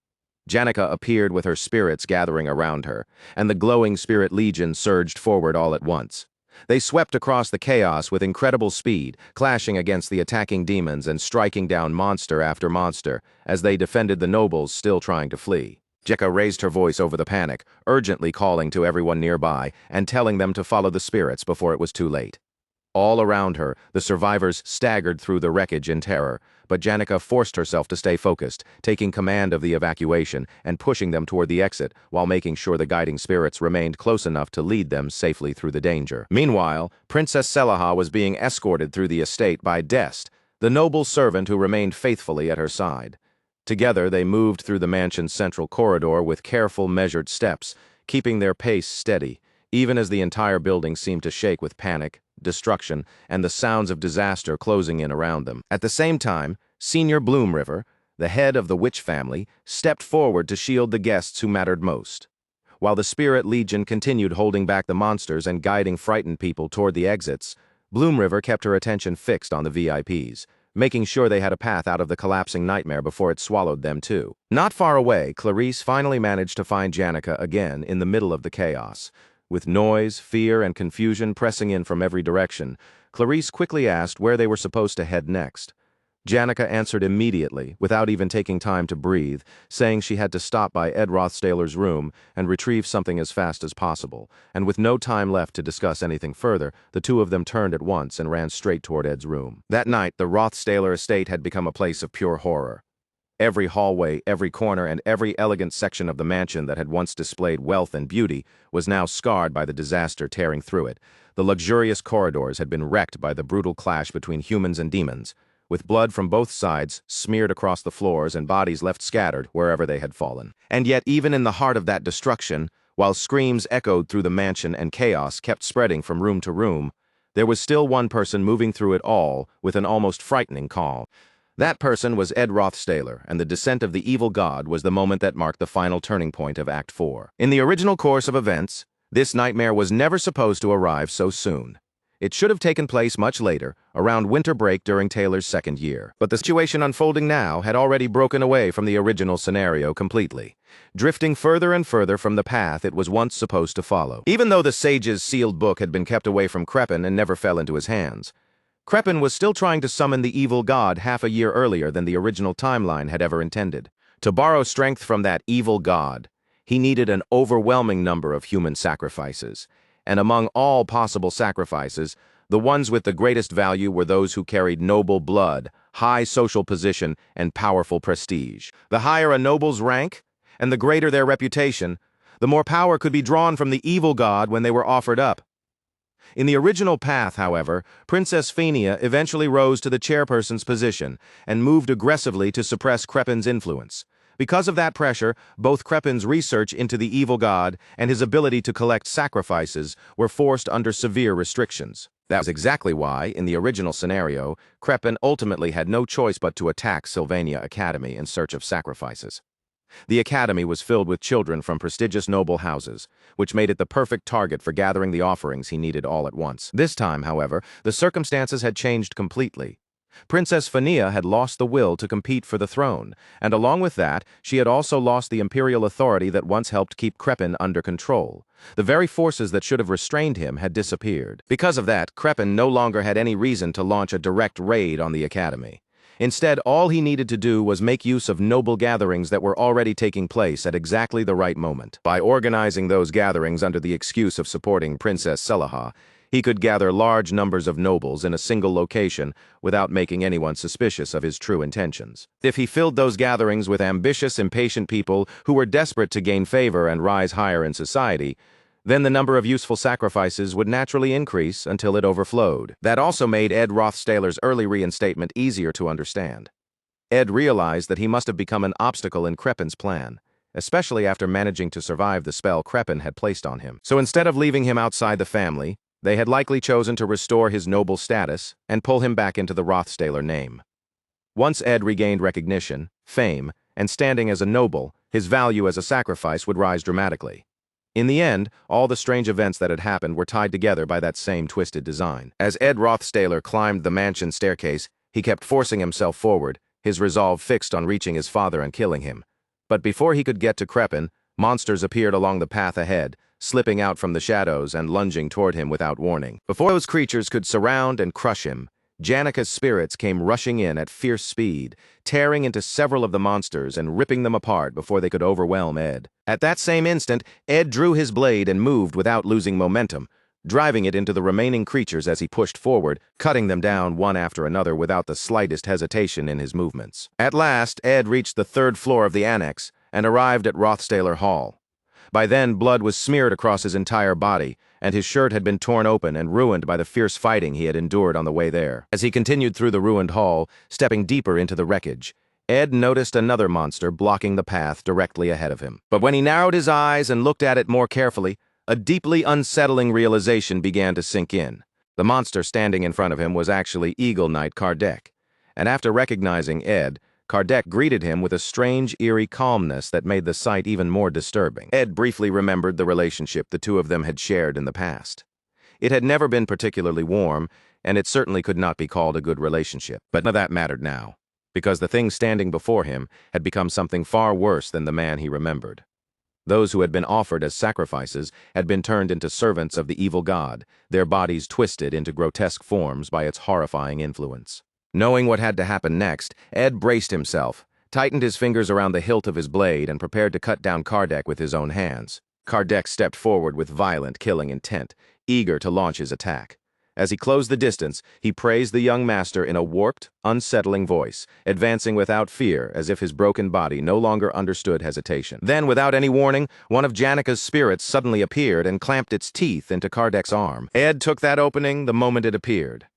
A: Janica appeared with her spirits gathering around her, and the glowing spirit legion surged forward all at once. They swept across the chaos with incredible speed, clashing against the attacking demons and striking down monster after monster as they defended the nobles still trying to flee. Jekka raised her voice over the panic, urgently calling to everyone nearby and telling them to follow the spirits before it was too late. All around her, the survivors staggered through the wreckage in terror, but Janica forced herself to stay focused, taking command of the evacuation and pushing them toward the exit while making sure the guiding spirits remained close enough to lead them safely through the danger. Meanwhile, Princess Selaha was being escorted through the estate by Dest, the noble servant who remained faithfully at her side. Together, they moved through the mansion's central corridor with careful, measured steps, keeping their pace steady, even as the entire building seemed to shake with panic, destruction, and the sounds of disaster closing in around them. At the same time, Senior Bloomriver, the head of the witch family, stepped forward to shield the guests who mattered most. While the Spirit Legion continued holding back the monsters and guiding frightened people toward the exits, Bloomriver kept her attention fixed on the VIPs, making sure they had a path out of the collapsing nightmare before it swallowed them too. Not far away, Clarice finally managed to find Janica again in the middle of the chaos. With noise, fear, and confusion pressing in from every direction, Clarice quickly asked where they were supposed to head next. Janica answered immediately, without even taking time to breathe, saying she had to stop by Ed Rothstaler's room and retrieve something as fast as possible, and with no time left to discuss anything further, the two of them turned at once and ran straight toward Ed's room. That night, the Rothstaler estate had become a place of pure horror. Every hallway, every corner, and every elegant section of the mansion that had once displayed wealth and beauty was now scarred by the disaster tearing through it. The luxurious corridors had been wrecked by the brutal clash between humans and demons, with blood from both sides smeared across the floors and bodies left scattered wherever they had fallen. And yet, even in the heart of that destruction, while screams echoed through the mansion and chaos kept spreading from room to room, there was still one person moving through it all with an almost frightening calm. That person was Ed Rothstaler, and the descent of the evil god was the moment that marked the final turning point of Act 4. In the original course of events, This nightmare was never supposed to arrive so soon. It should have taken place much later, around winter break during Taylor's second year. But the situation unfolding now had already broken away from the original scenario completely, drifting further and further from the path it was once supposed to follow. Even though the sage's sealed book had been kept away from Crepin and never fell into his hands, Crepin was still trying to summon the evil god half a year earlier than the original timeline had ever intended. To borrow strength from that evil god, he needed an overwhelming number of human sacrifices. And among all possible sacrifices, the ones with the greatest value were those who carried noble blood, high social position, and powerful prestige. The higher a noble's rank, and the greater their reputation, the more power could be drawn from the evil god when they were offered up. In the original path, however, Princess Phenia eventually rose to the chairperson's position and moved aggressively to suppress Crepin's influence. Because of that pressure, both Crepin's research into the evil god and his ability to collect sacrifices were forced under severe restrictions. That was exactly why, in the original scenario, Crepin ultimately had no choice but to attack Sylvania Academy in search of sacrifices. The academy was filled with children from prestigious noble houses, which made it the perfect target for gathering the offerings he needed all at once. This time, however, the circumstances had changed completely. Princess Phenia had lost the will to compete for the throne, and along with that, she had also lost the imperial authority that once helped keep Crepin under control. The very forces that should have restrained him had disappeared. Because of that, Crepin no longer had any reason to launch a direct raid on the academy. Instead, all he needed to do was make use of noble gatherings that were already taking place at exactly the right moment. By organizing those gatherings under the excuse of supporting Princess Selaha, he could gather large numbers of nobles in a single location without making anyone suspicious of his true intentions. If he filled those gatherings with ambitious, impatient people who were desperate to gain favor and rise higher in society, then the number of useful sacrifices would naturally increase until it overflowed. That also made Ed Rothstaler's early reinstatement easier to understand. Ed realized that he must have become an obstacle in Crepin's plan, especially after managing to survive the spell Crepin had placed on him. So instead of leaving him outside the family, they had likely chosen to restore his noble status and pull him back into the Rothstaler name. Once Ed regained recognition, fame, and standing as a noble, his value as a sacrifice would rise dramatically. In the end, all the strange events that had happened were tied together by that same twisted design. As Ed Rothstaler climbed the mansion staircase, he kept forcing himself forward, his resolve fixed on reaching his father and killing him. But before he could get to Crepin, monsters appeared along the path ahead, slipping out from the shadows and lunging toward him without warning. Before those creatures could surround and crush him, Janika's spirits came rushing in at fierce speed, tearing into several of the monsters and ripping them apart before they could overwhelm Ed. At that same instant, Ed drew his blade and moved without losing momentum, driving it into the remaining creatures as he pushed forward, cutting them down one after another without the slightest hesitation in his movements. At last, Ed reached the third floor of the annex and arrived at Rothstaler Hall. By then, blood was smeared across his entire body, and his shirt had been torn open and ruined by the fierce fighting he had endured on the way there. As he continued through the ruined hall, stepping deeper into the wreckage, Ed noticed another monster blocking the path directly ahead of him. But when he narrowed his eyes and looked at it more carefully, a deeply unsettling realization began to sink in. The monster standing in front of him was actually Eagle Knight Kardec, and after recognizing Ed, Kardec greeted him with a strange, eerie calmness that made the sight even more disturbing. Ed briefly remembered the relationship the two of them had shared in the past. It had never been particularly warm, and it certainly could not be called a good relationship. But none of that mattered now, because the thing standing before him had become something far worse than the man he remembered. Those who had been offered as sacrifices had been turned into servants of the evil god, their bodies twisted into grotesque forms by its horrifying influence. Knowing what had to happen next, Ed braced himself, tightened his fingers around the hilt of his blade, and prepared to cut down Kardec with his own hands. Kardec stepped forward with violent, killing intent, eager to launch his attack. As he closed the distance, he praised the young master in a warped, unsettling voice, advancing without fear as if his broken body no longer understood hesitation. Then, without any warning, one of Janika's spirits suddenly appeared and clamped its teeth into Kardec's arm. Ed took that opening the moment it appeared.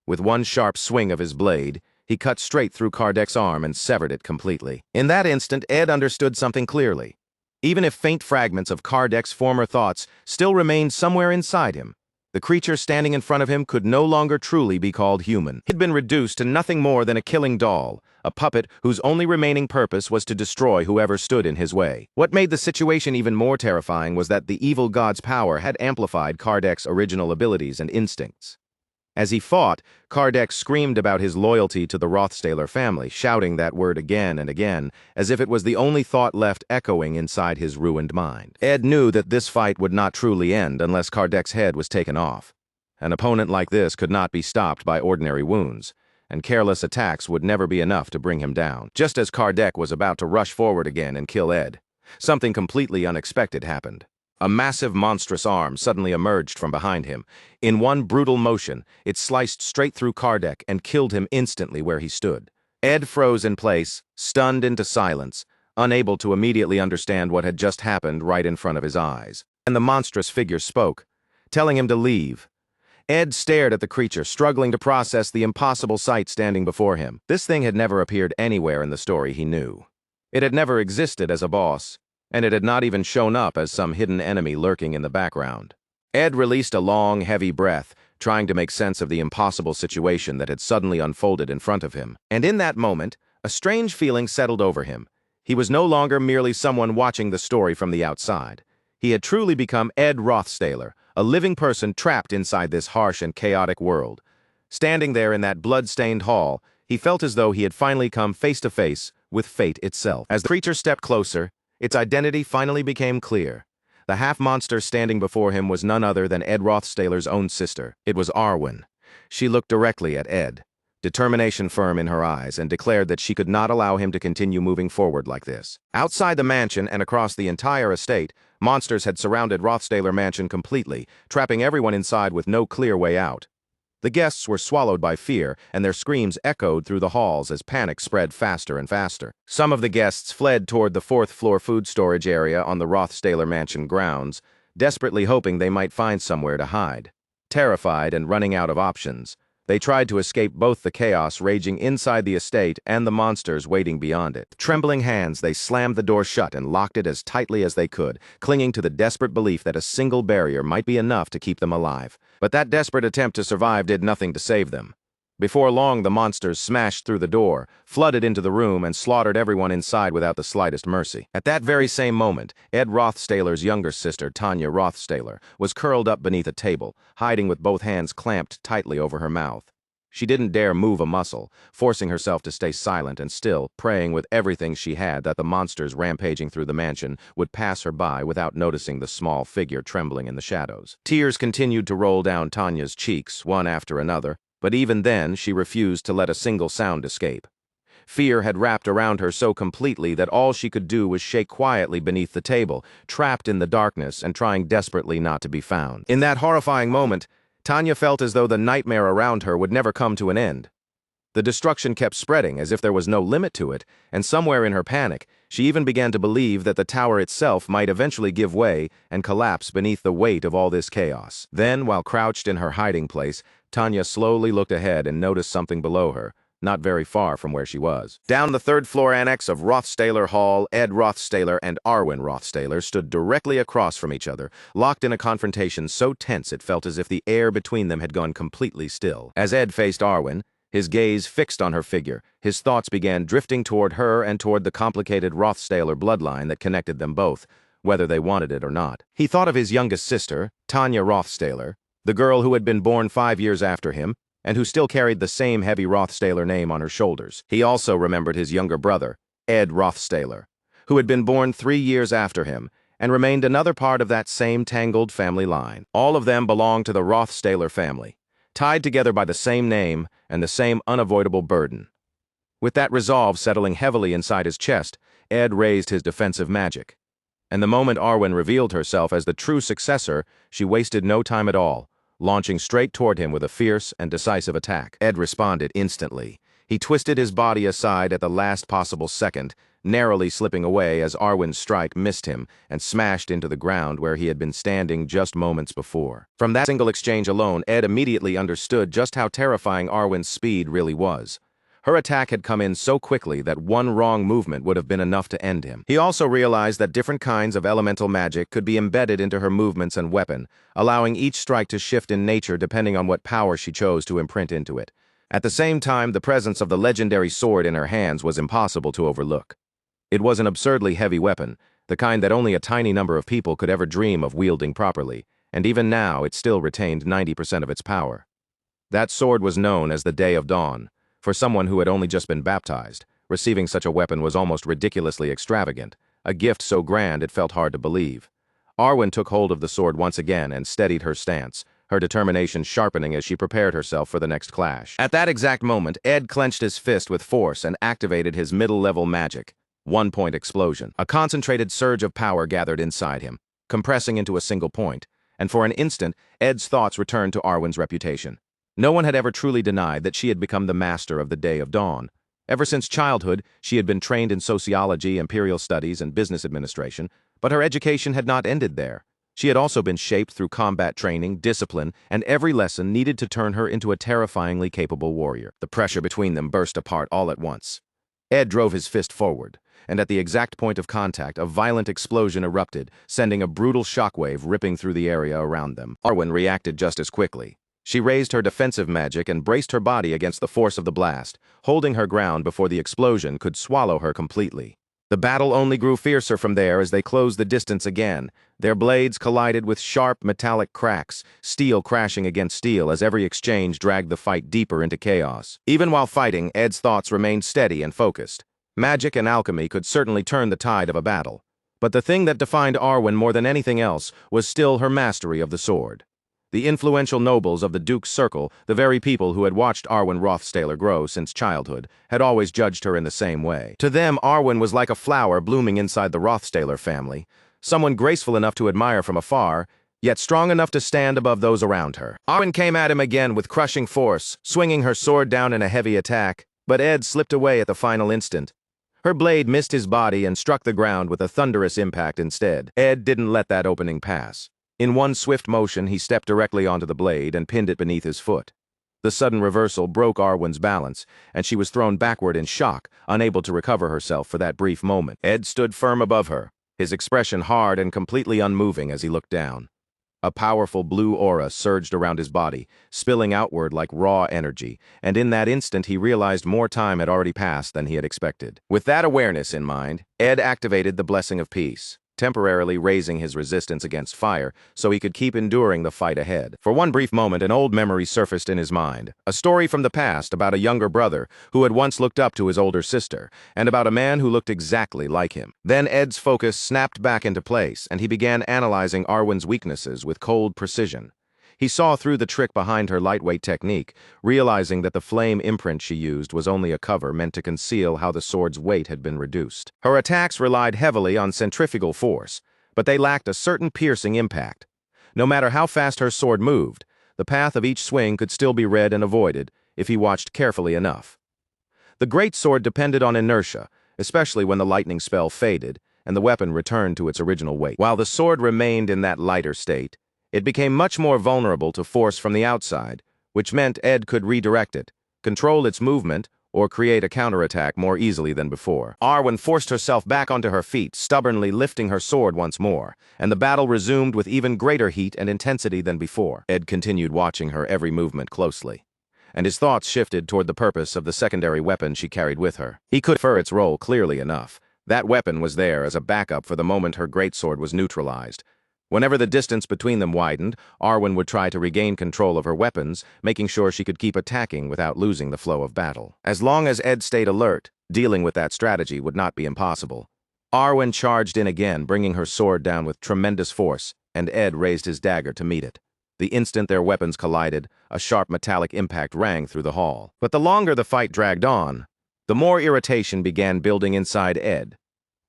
A: With one sharp swing of his blade, he cut straight through Kardec's arm and severed it completely. In that instant, Ed understood something clearly. Even if faint fragments of Kardec's former thoughts still remained somewhere inside him, The creature standing in front of him could no longer truly be called human. He'd been reduced to nothing more than a killing doll, a puppet whose only remaining purpose was to destroy whoever stood in his way. What made the situation even more terrifying was that the evil god's power had amplified Kardec's original abilities and instincts. As he fought, Kardec screamed about his loyalty to the Rothstaler family, shouting that word again and again, as if it was the only thought left echoing inside his ruined mind. Ed knew that this fight would not truly end unless Kardec's head was taken off. An opponent like this could not be stopped by ordinary wounds, and careless attacks would never be enough to bring him down. Just as Kardec was about to rush forward again and kill Ed, something completely unexpected happened. A massive, monstrous arm suddenly emerged from behind him. In one brutal motion, it sliced straight through Kardec and killed him instantly where he stood. Ed froze in place, stunned into silence, unable to immediately understand what had just happened right in front of his eyes. And the monstrous figure spoke, telling him to leave. Ed stared at the creature, struggling to process the impossible sight standing before him. This thing had never appeared anywhere in the story he knew. It had never existed as a boss, and it had not even shown up as some hidden enemy lurking in the background. Ed released a long, heavy breath, trying to make sense of the impossible situation that had suddenly unfolded in front of him. And in that moment, a strange feeling settled over him. He was no longer merely someone watching the story from the outside. He had truly become Ed Rothstaler, a living person trapped inside this harsh and chaotic world. Standing there in that blood-stained hall, he felt as though he had finally come face to face with fate itself. As the creature stepped closer, its identity finally became clear. The half-monster standing before him was none other than Ed Rothstaler's own sister. It was Arwen. She looked directly at Ed, determination firm in her eyes, and declared that she could not allow him to continue moving forward like this. Outside the mansion and across the entire estate, monsters had surrounded Rothstaler Mansion completely, trapping everyone inside with no clear way out. The guests were swallowed by fear, and their screams echoed through the halls as panic spread faster and faster. Some of the guests fled toward the fourth-floor food storage area on the Rothstaler Mansion grounds, desperately hoping they might find somewhere to hide. Terrified and running out of options, they tried to escape both the chaos raging inside the estate and the monsters waiting beyond it. With trembling hands, they slammed the door shut and locked it as tightly as they could, clinging to the desperate belief that a single barrier might be enough to keep them alive. But that desperate attempt to survive did nothing to save them. Before long, the monsters smashed through the door, flooded into the room, and slaughtered everyone inside without the slightest mercy. At that very same moment, Ed Rothstaler's younger sister, Tanya Rothstaler, was curled up beneath a table, hiding with both hands clamped tightly over her mouth. She didn't dare move a muscle, forcing herself to stay silent and still, praying with everything she had that the monsters rampaging through the mansion would pass her by without noticing the small figure trembling in the shadows. Tears continued to roll down Tanya's cheeks, one after another, but even then she refused to let a single sound escape. Fear had wrapped around her so completely that all she could do was shake quietly beneath the table, trapped in the darkness and trying desperately not to be found. In that horrifying moment, Tanya felt as though the nightmare around her would never come to an end. The destruction kept spreading as if there was no limit to it, and somewhere in her panic, she even began to believe that the tower itself might eventually give way and collapse beneath the weight of all this chaos. Then, while crouched in her hiding place, Tanya slowly looked ahead and noticed something below her, not very far from where she was. Down the third-floor annex of Rothstaler Hall, Ed Rothstaler and Arwen Rothstaler stood directly across from each other, locked in a confrontation so tense it felt as if the air between them had gone completely still. As Ed faced Arwen, his gaze fixed on her figure, his thoughts began drifting toward her and toward the complicated Rothstaler bloodline that connected them both, whether they wanted it or not. He thought of his youngest sister, Tanya Rothstaler, the girl who had been born 5 years after him, and who still carried the same heavy Rothstaler name on her shoulders. He also remembered his younger brother, Ed Rothstaler, who had been born 3 years after him, and remained another part of that same tangled family line. All of them belonged to the Rothstaler family, tied together by the same name and the same unavoidable burden. With that resolve settling heavily inside his chest, Ed raised his defensive magic. And the moment Arwen revealed herself as the true successor, she wasted no time at all, launching straight toward him with a fierce and decisive attack. Ed responded instantly. He twisted his body aside at the last possible second, narrowly slipping away as Arwen's strike missed him and smashed into the ground where he had been standing just moments before. From that single exchange alone, Ed immediately understood just how terrifying Arwen's speed really was. Her attack had come in so quickly that one wrong movement would have been enough to end him. He also realized that different kinds of elemental magic could be embedded into her movements and weapon, allowing each strike to shift in nature depending on what power she chose to imprint into it. At the same time, the presence of the legendary sword in her hands was impossible to overlook. It was an absurdly heavy weapon, the kind that only a tiny number of people could ever dream of wielding properly, and even now it still retained 90% of its power. That sword was known as the Day of Dawn. For someone who had only just been baptized, receiving such a weapon was almost ridiculously extravagant, a gift so grand it felt hard to believe. Arwen took hold of the sword once again and steadied her stance, her determination sharpening as she prepared herself for the next clash. At that exact moment, Ed clenched his fist with force and activated his middle-level magic. One-point explosion. A concentrated surge of power gathered inside him, compressing into a single point, and for an instant, Ed's thoughts returned to Arwen's reputation. No one had ever truly denied that she had become the master of the Day of Dawn. Ever since childhood, she had been trained in sociology, imperial studies, and business administration, but her education had not ended there. She had also been shaped through combat training, discipline, and every lesson needed to turn her into a terrifyingly capable warrior. The pressure between them burst apart all at once. Ed drove his fist forward, and at the exact point of contact, a violent explosion erupted, sending a brutal shockwave ripping through the area around them. Arwen reacted just as quickly. She raised her defensive magic and braced her body against the force of the blast, holding her ground before the explosion could swallow her completely. The battle only grew fiercer from there as they closed the distance again. Their blades collided with sharp metallic cracks, steel crashing against steel as every exchange dragged the fight deeper into chaos. Even while fighting, Ed's thoughts remained steady and focused. Magic and alchemy could certainly turn the tide of a battle. But the thing that defined Arwen more than anything else was still her mastery of the sword. The influential nobles of the Duke's circle, the very people who had watched Arwen Rothstaler grow since childhood, had always judged her in the same way. To them, Arwen was like a flower blooming inside the Rothstaler family, someone graceful enough to admire from afar, yet strong enough to stand above those around her. Arwen came at him again with crushing force, swinging her sword down in a heavy attack, but Ed slipped away at the final instant. Her blade missed his body and struck the ground with a thunderous impact instead. Ed didn't let that opening pass. In one swift motion, he stepped directly onto the blade and pinned it beneath his foot. The sudden reversal broke Arwen's balance, and she was thrown backward in shock, unable to recover herself for that brief moment. Ed stood firm above her, his expression hard and completely unmoving as he looked down. A powerful blue aura surged around his body, spilling outward like raw energy, and in that instant he realized more time had already passed than he had expected. With that awareness in mind, Ed activated the Blessing of Peace, temporarily raising his resistance against fire so he could keep enduring the fight ahead. For one brief moment, an old memory surfaced in his mind, a story from the past about a younger brother who had once looked up to his older sister, and about a man who looked exactly like him. Then Ed's focus snapped back into place, and he began analyzing Arwen's weaknesses with cold precision. He saw through the trick behind her lightweight technique, realizing that the flame imprint she used was only a cover meant to conceal how the sword's weight had been reduced. Her attacks relied heavily on centrifugal force, but they lacked a certain piercing impact. No matter how fast her sword moved, the path of each swing could still be read and avoided if he watched carefully enough. The great sword depended on inertia, especially when the lightning spell faded and the weapon returned to its original weight. While the sword remained in that lighter state, it became much more vulnerable to force from the outside, which meant Ed could redirect it, control its movement, or create a counterattack more easily than before. Arwen forced herself back onto her feet, stubbornly lifting her sword once more, and the battle resumed with even greater heat and intensity than before. Ed continued watching her every movement closely, and his thoughts shifted toward the purpose of the secondary weapon she carried with her. He could infer its role clearly enough. That weapon was there as a backup for the moment her greatsword was neutralized. Whenever the distance between them widened, Arwen would try to regain control of her weapons, making sure she could keep attacking without losing the flow of battle. As long as Ed stayed alert, dealing with that strategy would not be impossible. Arwen charged in again, bringing her sword down with tremendous force, and Ed raised his dagger to meet it. The instant their weapons collided, a sharp metallic impact rang through the hall. But the longer the fight dragged on, the more irritation began building inside Ed.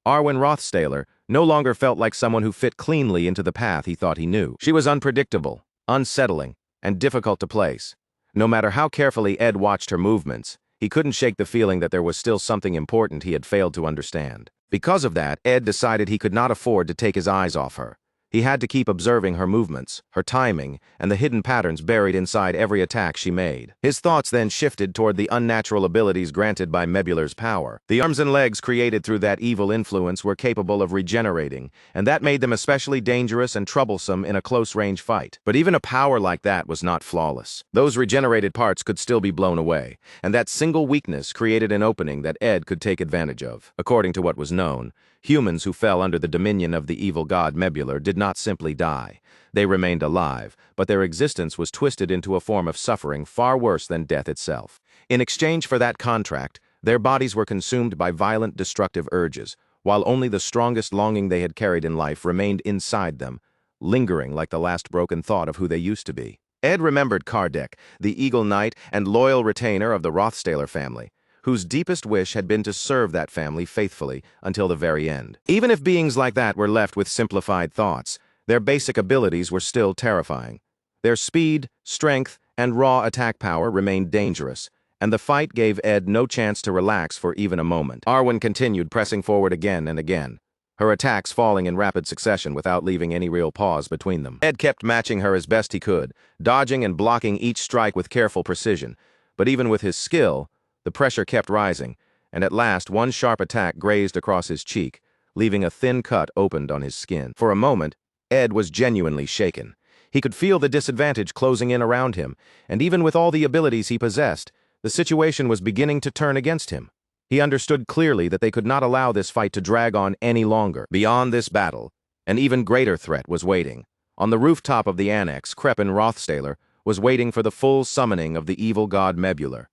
A: Arwen Rothstaler no longer felt like someone who fit cleanly into the path he thought he knew. She was unpredictable, unsettling, and difficult to place. No matter how carefully Ed watched her movements, he couldn't shake the feeling that there was still something important he had failed to understand. Because of that, Ed decided he could not afford to take his eyes off her. He had to keep observing her movements, her timing, and the hidden patterns buried inside every attack she made. His thoughts then shifted toward the unnatural abilities granted by Mebular's power. The arms and legs created through that evil influence were capable of regenerating, and that made them especially dangerous and troublesome in a close-range fight. But even a power like that was not flawless. Those regenerated parts could still be blown away, and that single weakness created an opening that Ed could take advantage of. According to what was known, humans who fell under the dominion of the evil god Mebular did not simply die. They remained alive, but their existence was twisted into a form of suffering far worse than death itself. In exchange for that contract, their bodies were consumed by violent, destructive urges, while only the strongest longing they had carried in life remained inside them, lingering like the last broken thought of who they used to be. Ed remembered Kardec, the Eagle Knight and loyal retainer of the Rothstaler family, whose deepest wish had been to serve that family faithfully until the very end. Even if beings like that were left with simplified thoughts, their basic abilities were still terrifying. Their speed, strength, and raw attack power remained dangerous, and the fight gave Ed no chance to relax for even a moment. Arwen continued pressing forward again and again, her attacks falling in rapid succession without leaving any real pause between them. Ed kept matching her as best he could, dodging and blocking each strike with careful precision, but even with his skill, the pressure kept rising, and at last one sharp attack grazed across his cheek, leaving a thin cut opened on his skin. For a moment, Ed was genuinely shaken. He could feel the disadvantage closing in around him, and even with all the abilities he possessed, the situation was beginning to turn against him. He understood clearly that they could not allow this fight to drag on any longer. Beyond this battle, an even greater threat was waiting. On the rooftop of the annex, Kreppen Rothstaler was waiting for the full summoning of the evil god Mebular.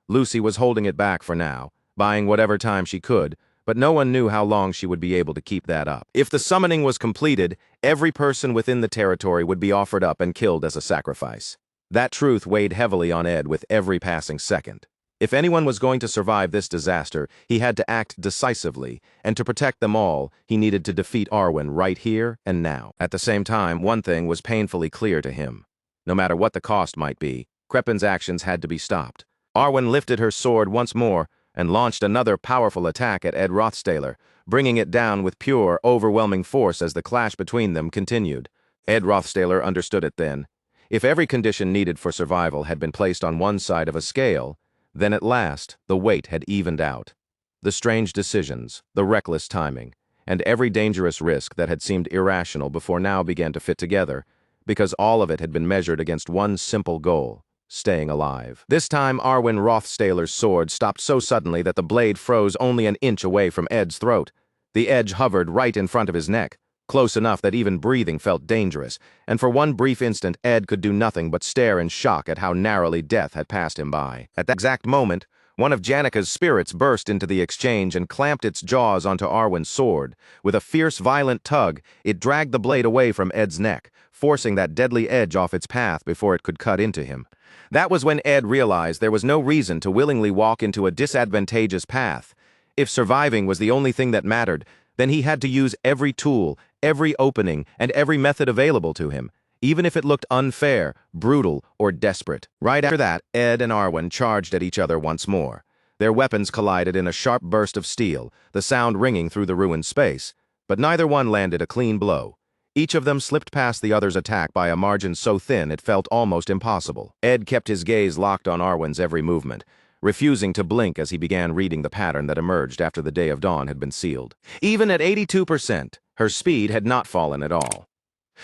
A: Lucy was holding it back for now, buying whatever time she could, but no one knew how long she would be able to keep that up. If the summoning was completed, every person within the territory would be offered up and killed as a sacrifice. That truth weighed heavily on Ed with every passing second. If anyone was going to survive this disaster, he had to act decisively, and to protect them all, he needed to defeat Arwen right here and now. At the same time, one thing was painfully clear to him. No matter what the cost might be, Kreppen's actions had to be stopped. Arwen lifted her sword once more and launched another powerful attack at Ed Rothstaler, bringing it down with pure, overwhelming force as the clash between them continued. Ed Rothstaler understood it then. If every condition needed for survival had been placed on one side of a scale, then at last the weight had evened out. The strange decisions, the reckless timing, and every dangerous risk that had seemed irrational before now began to fit together, because all of it had been measured against one simple goal: staying alive. This time, Arwen Rothstaler's sword stopped so suddenly that the blade froze only an inch away from Ed's throat. The edge hovered right in front of his neck, close enough that even breathing felt dangerous, and for one brief instant Ed could do nothing but stare in shock at how narrowly death had passed him by. At that exact moment, one of Janika's spirits burst into the exchange and clamped its jaws onto Arwen's sword. With a fierce, violent tug, it dragged the blade away from Ed's neck, forcing that deadly edge off its path before it could cut into him. That was when Ed realized there was no reason to willingly walk into a disadvantageous path. If surviving was the only thing that mattered, then he had to use every tool, every opening, and every method available to him, even if it looked unfair, brutal, or desperate. Right after that, Ed and Arwen charged at each other once more. Their weapons collided in a sharp burst of steel, the sound ringing through the ruined space, but neither one landed a clean blow. Each of them slipped past the other's attack by a margin so thin it felt almost impossible. Ed kept his gaze locked on Arwen's every movement, refusing to blink as he began reading the pattern that emerged after the Day of Dawn had been sealed. Even at 82%, her speed had not fallen at all.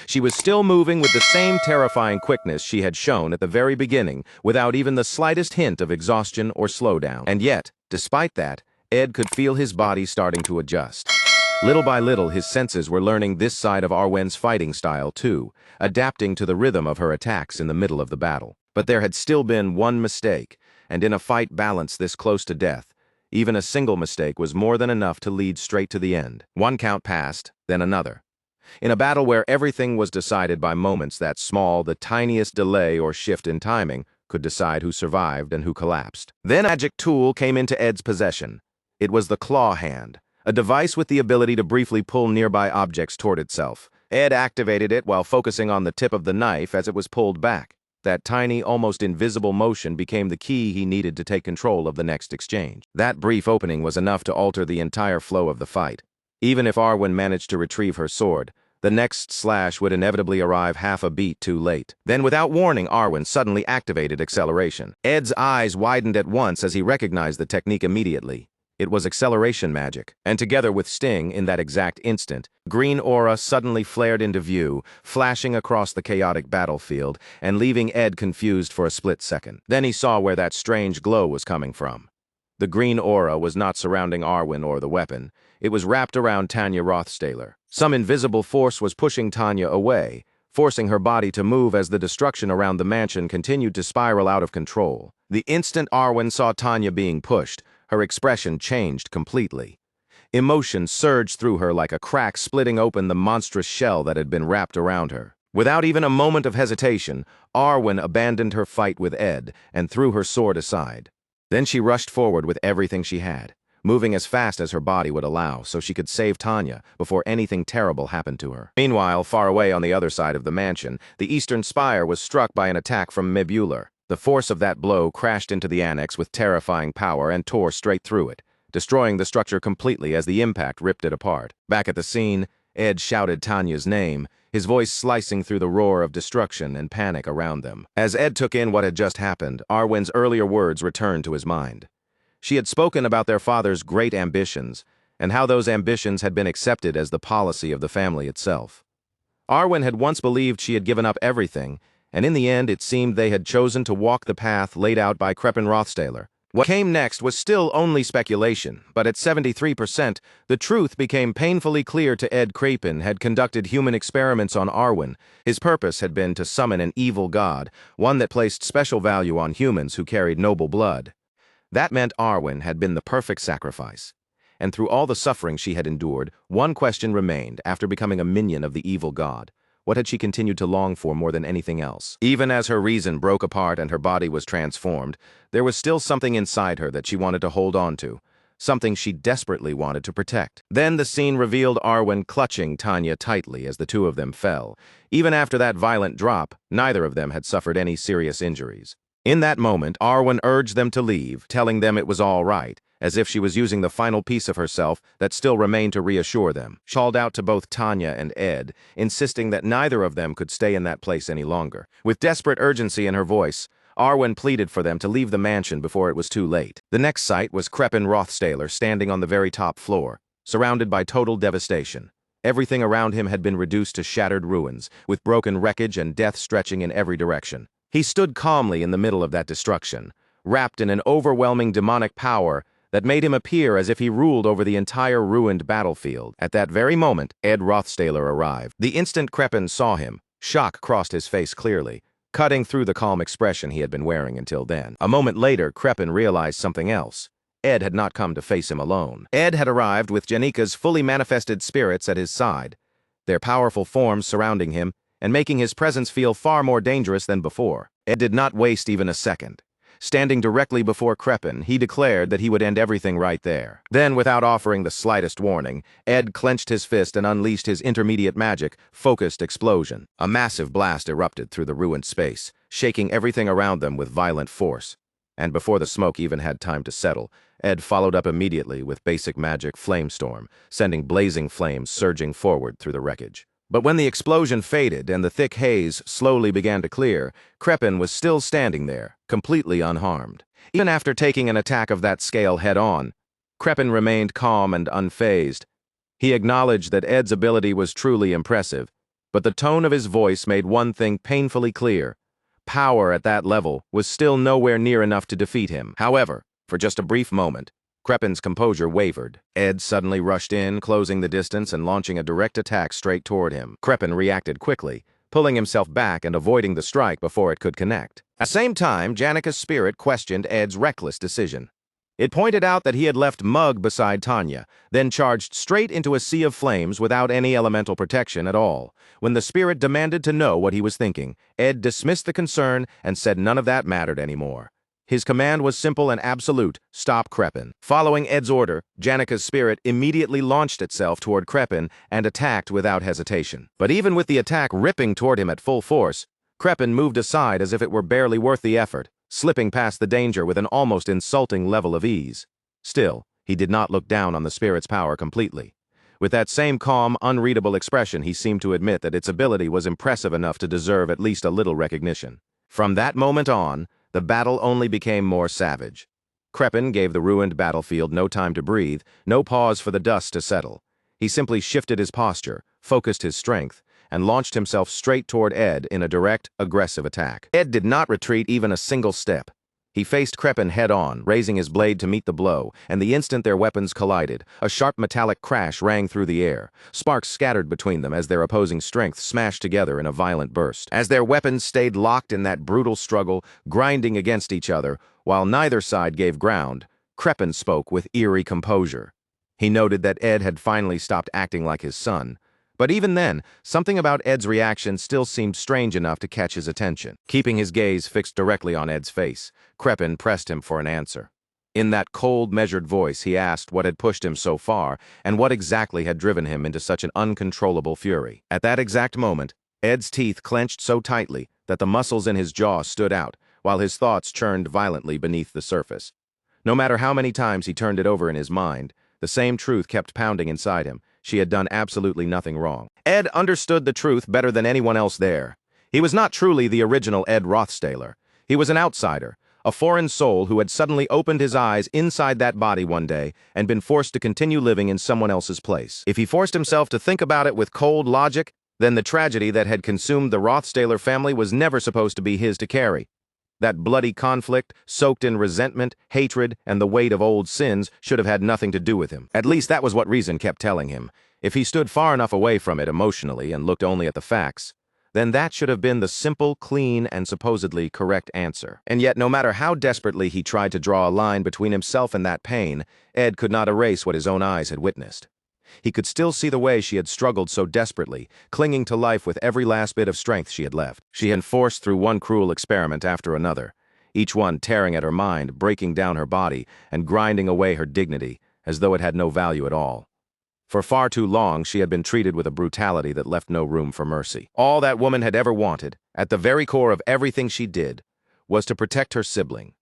A: She was still moving with the same terrifying quickness she had shown at the very beginning, without even the slightest hint of exhaustion or slowdown. And yet, despite that, Ed could feel his body starting to adjust. Little by little, his senses were learning this side of Arwen's fighting style too, adapting to the rhythm of her attacks in the middle of the battle. But there had still been one mistake, and in a fight balanced this close to death, even a single mistake was more than enough to lead straight to the end. One count passed, then another. In a battle where everything was decided by moments that small, the tiniest delay or shift in timing could decide who survived and who collapsed. Then a magic tool came into Ed's possession. It was the claw hand, a device with the ability to briefly pull nearby objects toward itself. Ed activated it while focusing on the tip of the knife as it was pulled back. That tiny, almost invisible motion became the key he needed to take control of the next exchange. That brief opening was enough to alter the entire flow of the fight. Even if Arwen managed to retrieve her sword, The next slash would inevitably arrive half a beat too late. Then, without warning, Arwen suddenly activated acceleration. Ed's eyes widened at once as he recognized the technique immediately. It was acceleration magic, and together with Sting, in that exact instant, green aura suddenly flared into view, flashing across the chaotic battlefield and leaving Ed confused for a split second. Then he saw where that strange glow was coming from. The green aura was not surrounding Arwen or the weapon. It was wrapped around Tanya Rothstaler. Some invisible force was pushing Tanya away, forcing her body to move as the destruction around the mansion continued to spiral out of control. The instant Arwen saw Tanya being pushed, her expression changed completely. Emotion surged through her like a crack splitting open the monstrous shell that had been wrapped around her. Without even a moment of hesitation, Arwen abandoned her fight with Ed and threw her sword aside. Then she rushed forward with everything she had, moving as fast as her body would allow so she could save Tanya before anything terrible happened to her. Meanwhile, far away on the other side of the mansion, the eastern spire was struck by an attack from Mibulur. The force of that blow crashed into the annex with terrifying power and tore straight through it, destroying the structure completely as the impact ripped it apart. Back at the scene, Ed shouted Tanya's name, his voice slicing through the roar of destruction and panic around them. As Ed took in what had just happened, Arwen's earlier words returned to his mind. She had spoken about their father's great ambitions, and how those ambitions had been accepted as the policy of the family itself. Arwen had once believed she had given up everything, and in the end it seemed they had chosen to walk the path laid out by Kreppen Rothstaler. What came next was still only speculation, but at 73%, the truth became painfully clear to Ed. Kreppen had conducted human experiments on Arwen. His purpose had been to summon an evil god, one that placed special value on humans who carried noble blood. That meant Arwen had been the perfect sacrifice. And through all the suffering she had endured, one question remained after becoming a minion of the evil god. What had she continued to long for more than anything else? Even as her reason broke apart and her body was transformed, there was still something inside her that she wanted to hold on to, something she desperately wanted to protect. Then the scene revealed Arwen clutching Tanya tightly as the two of them fell. Even after that violent drop, neither of them had suffered any serious injuries. In that moment, Arwen urged them to leave, telling them it was all right, as if she was using the final piece of herself that still remained to reassure them. She called out to both Tanya and Ed, insisting that neither of them could stay in that place any longer. With desperate urgency in her voice, Arwen pleaded for them to leave the mansion before it was too late. The next sight was Kreppen Rothstaler standing on the very top floor, surrounded by total devastation. Everything around him had been reduced to shattered ruins, with broken wreckage and death stretching in every direction. He stood calmly in the middle of that destruction, wrapped in an overwhelming demonic power that made him appear as if he ruled over the entire ruined battlefield. At that very moment, Ed Rothstaler arrived. The instant Kreppen saw him, shock crossed his face clearly, cutting through the calm expression he had been wearing until then. A moment later, Kreppen realized something else. Ed had not come to face him alone. Ed had arrived with Janika's fully manifested spirits at his side, their powerful forms surrounding him and making his presence feel far more dangerous than before. Ed did not waste even a second. Standing directly before Kreppen, he declared that he would end everything right there. Then, without offering the slightest warning, Ed clenched his fist and unleashed his intermediate magic, focused explosion. A massive blast erupted through the ruined space, shaking everything around them with violent force. And before the smoke even had time to settle, Ed followed up immediately with basic magic Flamestorm, sending blazing flames surging forward through the wreckage. But when the explosion faded and the thick haze slowly began to clear, Kreppen was still standing there, completely unharmed. Even after taking an attack of that scale head-on, Kreppen remained calm and unfazed. He acknowledged that Ed's ability was truly impressive, but the tone of his voice made one thing painfully clear. Power at that level was still nowhere near enough to defeat him. However, for just a brief moment, Kreppen's composure wavered. Ed suddenly rushed in, closing the distance and launching a direct attack straight toward him. Kreppen reacted quickly, pulling himself back and avoiding the strike before it could connect. At the same time, Janika's spirit questioned Ed's reckless decision. It pointed out that he had left Mug beside Tanya, then charged straight into a sea of flames without any elemental protection at all. When the spirit demanded to know what he was thinking, Ed dismissed the concern and said none of that mattered anymore. His command was simple and absolute: stop Kreppen. Following Ed's order, Janika's spirit immediately launched itself toward Kreppen and attacked without hesitation. But even with the attack ripping toward him at full force, Kreppen moved aside as if it were barely worth the effort, slipping past the danger with an almost insulting level of ease. Still, he did not look down on the spirit's power completely. With that same calm, unreadable expression, he seemed to admit that its ability was impressive enough to deserve at least a little recognition. From that moment on, the battle only became more savage. Kreppen gave the ruined battlefield no time to breathe, no pause for the dust to settle. He simply shifted his posture, focused his strength, and launched himself straight toward Ed in a direct, aggressive attack. Ed did not retreat even a single step. He faced Kreppen head-on, raising his blade to meet the blow, and the instant their weapons collided, a sharp metallic crash rang through the air. Sparks scattered between them as their opposing strengths smashed together in a violent burst. As their weapons stayed locked in that brutal struggle, grinding against each other, while neither side gave ground, Kreppen spoke with eerie composure. He noted that Ed had finally stopped acting like his son. But even then, something about Ed's reaction still seemed strange enough to catch his attention. Keeping his gaze fixed directly on Ed's face, Kreppen pressed him for an answer. In that cold, measured voice, he asked what had pushed him so far and what exactly had driven him into such an uncontrollable fury. At that exact moment, Ed's teeth clenched so tightly that the muscles in his jaw stood out, while his thoughts churned violently beneath the surface. No matter how many times he turned it over in his mind, the same truth kept pounding inside him. She had done absolutely nothing wrong. Ed understood the truth better than anyone else there. He was not truly the original Ed Rothstaler. He was an outsider, a foreign soul who had suddenly opened his eyes inside that body one day and been forced to continue living in someone else's place. If he forced himself to think about it with cold logic, then the tragedy that had consumed the Rothstaler family was never supposed to be his to carry. That bloody conflict, soaked in resentment, hatred, and the weight of old sins, should have had nothing to do with him. At least that was what reason kept telling him. If he stood far enough away from it emotionally and looked only at the facts, then that should have been the simple, clean, and supposedly correct answer. And yet, no matter how desperately he tried to draw a line between himself and that pain, Ed could not erase what his own eyes had witnessed. He could still see the way she had struggled so desperately, clinging to life with every last bit of strength she had left. She had forced through one cruel experiment after another, each one tearing at her mind, breaking down her body, and grinding away her dignity, as though it had no value at all. For far too long, she had been treated with a brutality that left no room for mercy. All that woman had ever wanted, at the very core of everything she did, was to protect her sibling.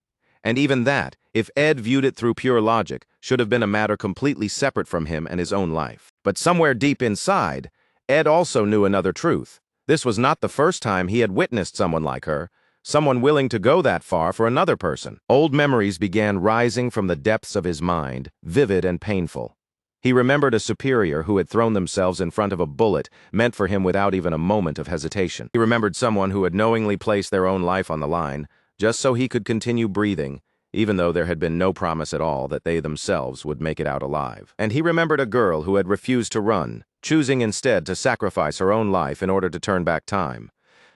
A: And even that, if Ed viewed it through pure logic, should have been a matter completely separate from him and his own life. But somewhere deep inside, Ed also knew another truth. This was not the first time he had witnessed someone like her, someone willing to go that far for another person. Old memories began rising from the depths of his mind, vivid and painful. He remembered a superior who had thrown themselves in front of a bullet meant for him without even a moment of hesitation. He remembered someone who had knowingly placed their own life on the line, just so he could continue breathing, even though there had been no promise at all that they themselves would make it out alive. And he remembered a girl who had refused to run, choosing instead to sacrifice her own life in order to turn back time.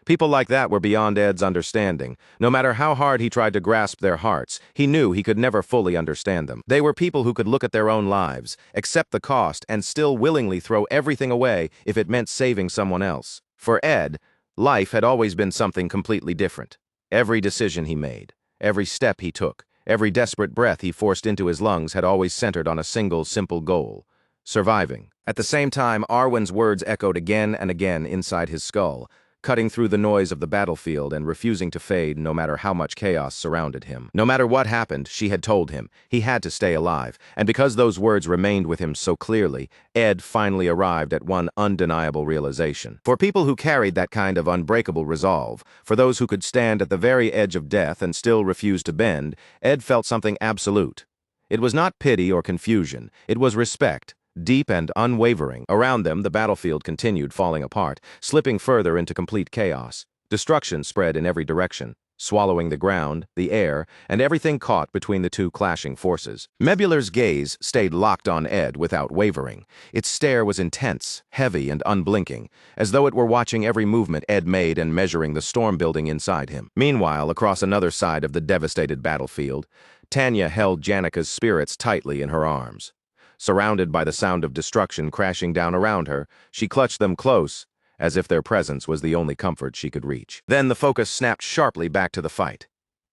A: People like that were beyond Ed's understanding. No matter how hard he tried to grasp their hearts, he knew he could never fully understand them. They were people who could look at their own lives, accept the cost, and still willingly throw everything away if it meant saving someone else. For Ed, life had always been something completely different. Every decision he made, every step he took, every desperate breath he forced into his lungs had always centered on a single, simple goal: surviving. At the same time, Arwen's words echoed again and again inside his skull, cutting through the noise of the battlefield and refusing to fade no matter how much chaos surrounded him. No matter what happened, she had told him, he had to stay alive, and because those words remained with him so clearly, Ed finally arrived at one undeniable realization. For people who carried that kind of unbreakable resolve, for those who could stand at the very edge of death and still refuse to bend, Ed felt something absolute. It was not pity or confusion, it was respect. Deep and unwavering. Around them, the battlefield continued falling apart, slipping further into complete chaos. Destruction spread in every direction, swallowing the ground, the air, and everything caught between the two clashing forces. Mebular's gaze stayed locked on Ed without wavering. Its stare was intense, heavy, and unblinking, as though it were watching every movement Ed made and measuring the storm building inside him. Meanwhile, across another side of the devastated battlefield, Tanya held Janika's spirits tightly in her arms. Surrounded by the sound of destruction crashing down around her, she clutched them close, as if their presence was the only comfort she could reach. Then the focus snapped sharply back to the fight.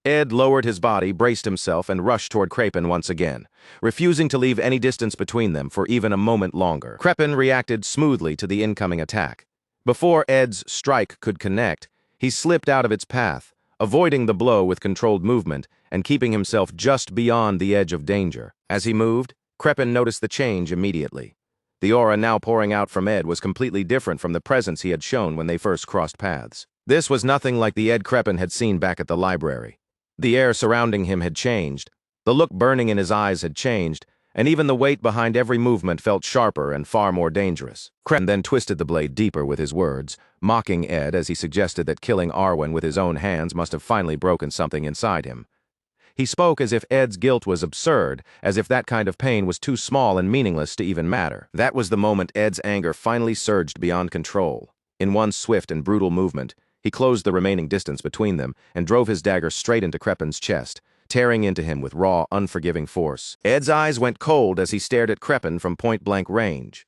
A: Ed lowered his body, braced himself, and rushed toward Kreppen once again, refusing to leave any distance between them for even a moment longer. Kreppen reacted smoothly to the incoming attack. Before Ed's strike could connect, he slipped out of its path, avoiding the blow with controlled movement and keeping himself just beyond the edge of danger. As he moved, Kreppen noticed the change immediately. The aura now pouring out from Ed was completely different from the presence he had shown when they first crossed paths. This was nothing like the Ed Kreppen had seen back at the library. The air surrounding him had changed, the look burning in his eyes had changed, and even the weight behind every movement felt sharper and far more dangerous. Kreppen then twisted the blade deeper with his words, mocking Ed as he suggested that killing Arwen with his own hands must have finally broken something inside him. He spoke as if Ed's guilt was absurd, as if that kind of pain was too small and meaningless to even matter. That was the moment Ed's anger finally surged beyond control. In one swift and brutal movement, he closed the remaining distance between them and drove his dagger straight into Kreppen's chest, tearing into him with raw, unforgiving force. Ed's eyes went cold as he stared at Kreppen from point-blank range.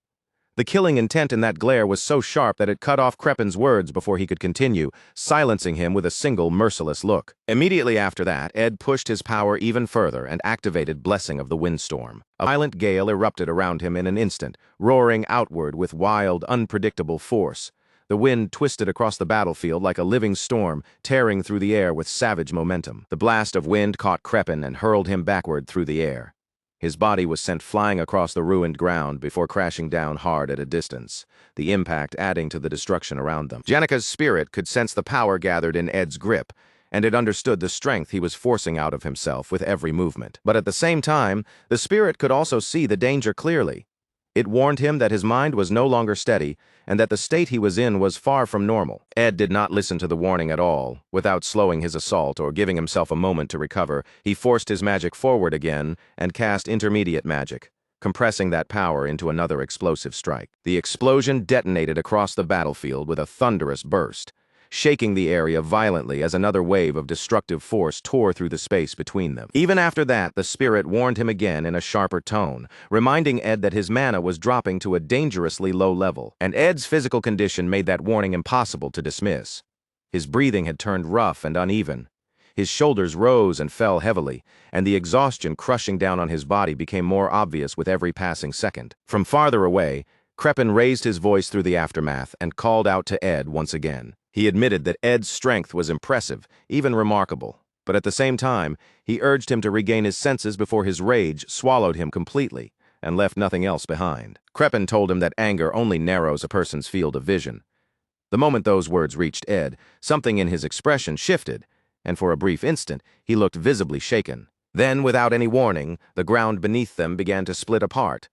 A: The killing intent in that glare was so sharp that it cut off Kreppen's words before he could continue, silencing him with a single merciless look. Immediately after that, Ed pushed his power even further and activated Blessing of the Windstorm. A violent gale erupted around him in an instant, roaring outward with wild, unpredictable force. The wind twisted across the battlefield like a living storm, tearing through the air with savage momentum. The blast of wind caught Kreppen and hurled him backward through the air. His body was sent flying across the ruined ground before crashing down hard at a distance, the impact adding to the destruction around them. Jenica's spirit could sense the power gathered in Ed's grip, and it understood the strength he was forcing out of himself with every movement. But at the same time, the spirit could also see the danger clearly. It warned him that his mind was no longer steady, and that the state he was in was far from normal. Ed did not listen to the warning at all. Without slowing his assault or giving himself a moment to recover, he forced his magic forward again and cast intermediate magic, compressing that power into another explosive strike. The explosion detonated across the battlefield with a thunderous burst, shaking the area violently as another wave of destructive force tore through the space between them. Even after that, the spirit warned him again in a sharper tone, reminding Ed that his mana was dropping to a dangerously low level, and Ed's physical condition made that warning impossible to dismiss. His breathing had turned rough and uneven. His shoulders rose and fell heavily, and the exhaustion crushing down on his body became more obvious with every passing second. From farther away, Kreppen raised his voice through the aftermath and called out to Ed once again. He admitted that Ed's strength was impressive, even remarkable, but at the same time, he urged him to regain his senses before his rage swallowed him completely and left nothing else behind. Kreppen told him that anger only narrows a person's field of vision. The moment those words reached Ed, something in his expression shifted, and for a brief instant, he looked visibly shaken. Then, without any warning, the ground beneath them began to split apart.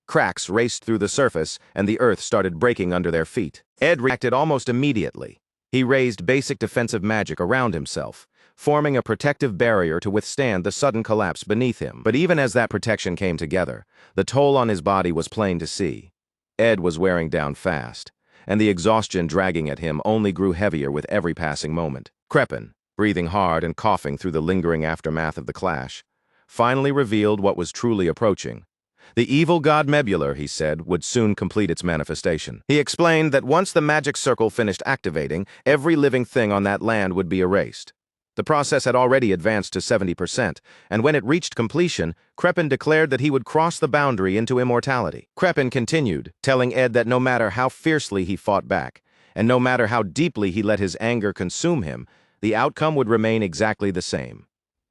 A: Cracks raced through the surface, and the earth started breaking under their feet. Ed reacted almost immediately. He raised basic defensive magic around himself, forming a protective barrier to withstand the sudden collapse beneath him. But even as that protection came together, the toll on his body was plain to see. Ed was wearing down fast, and the exhaustion dragging at him only grew heavier with every passing moment. Kreppen, breathing hard and coughing through the lingering aftermath of the clash, finally revealed what was truly approaching. The evil god Mebular, he said, would soon complete its manifestation. He explained that once the magic circle finished activating, every living thing on that land would be erased. The process had already advanced to 70%, and when it reached completion, Kreppen declared that he would cross the boundary into immortality. Kreppen continued, telling Ed that no matter how fiercely he fought back, and no matter how deeply he let his anger consume him, the outcome would remain exactly the same.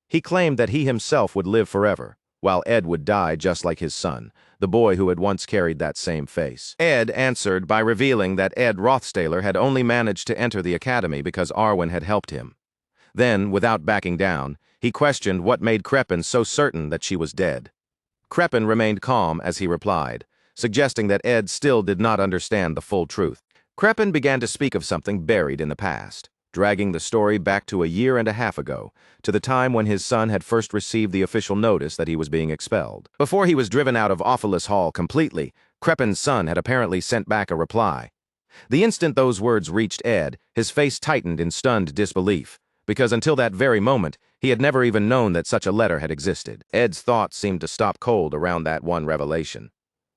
A: He claimed that he himself would live forever, while Ed would die just like his son, the boy who had once carried that same face. Ed answered by revealing that Ed Rothstaler had only managed to enter the academy because Arwen had helped him. Then, without backing down, he questioned what made Kreppen so certain that she was dead. Kreppen remained calm as he replied, suggesting that Ed still did not understand the full truth. Kreppen began to speak of something buried in the past, dragging the story back to a year and a half ago, to the time when his son had first received the official notice that he was being expelled. Before he was driven out of Awfulus Hall completely, Kreppen's son had apparently sent back a reply. The instant those words reached Ed, his face tightened in stunned disbelief, because until that very moment, he had never even known that such a letter had existed. Ed's thoughts seemed to stop cold around that one revelation.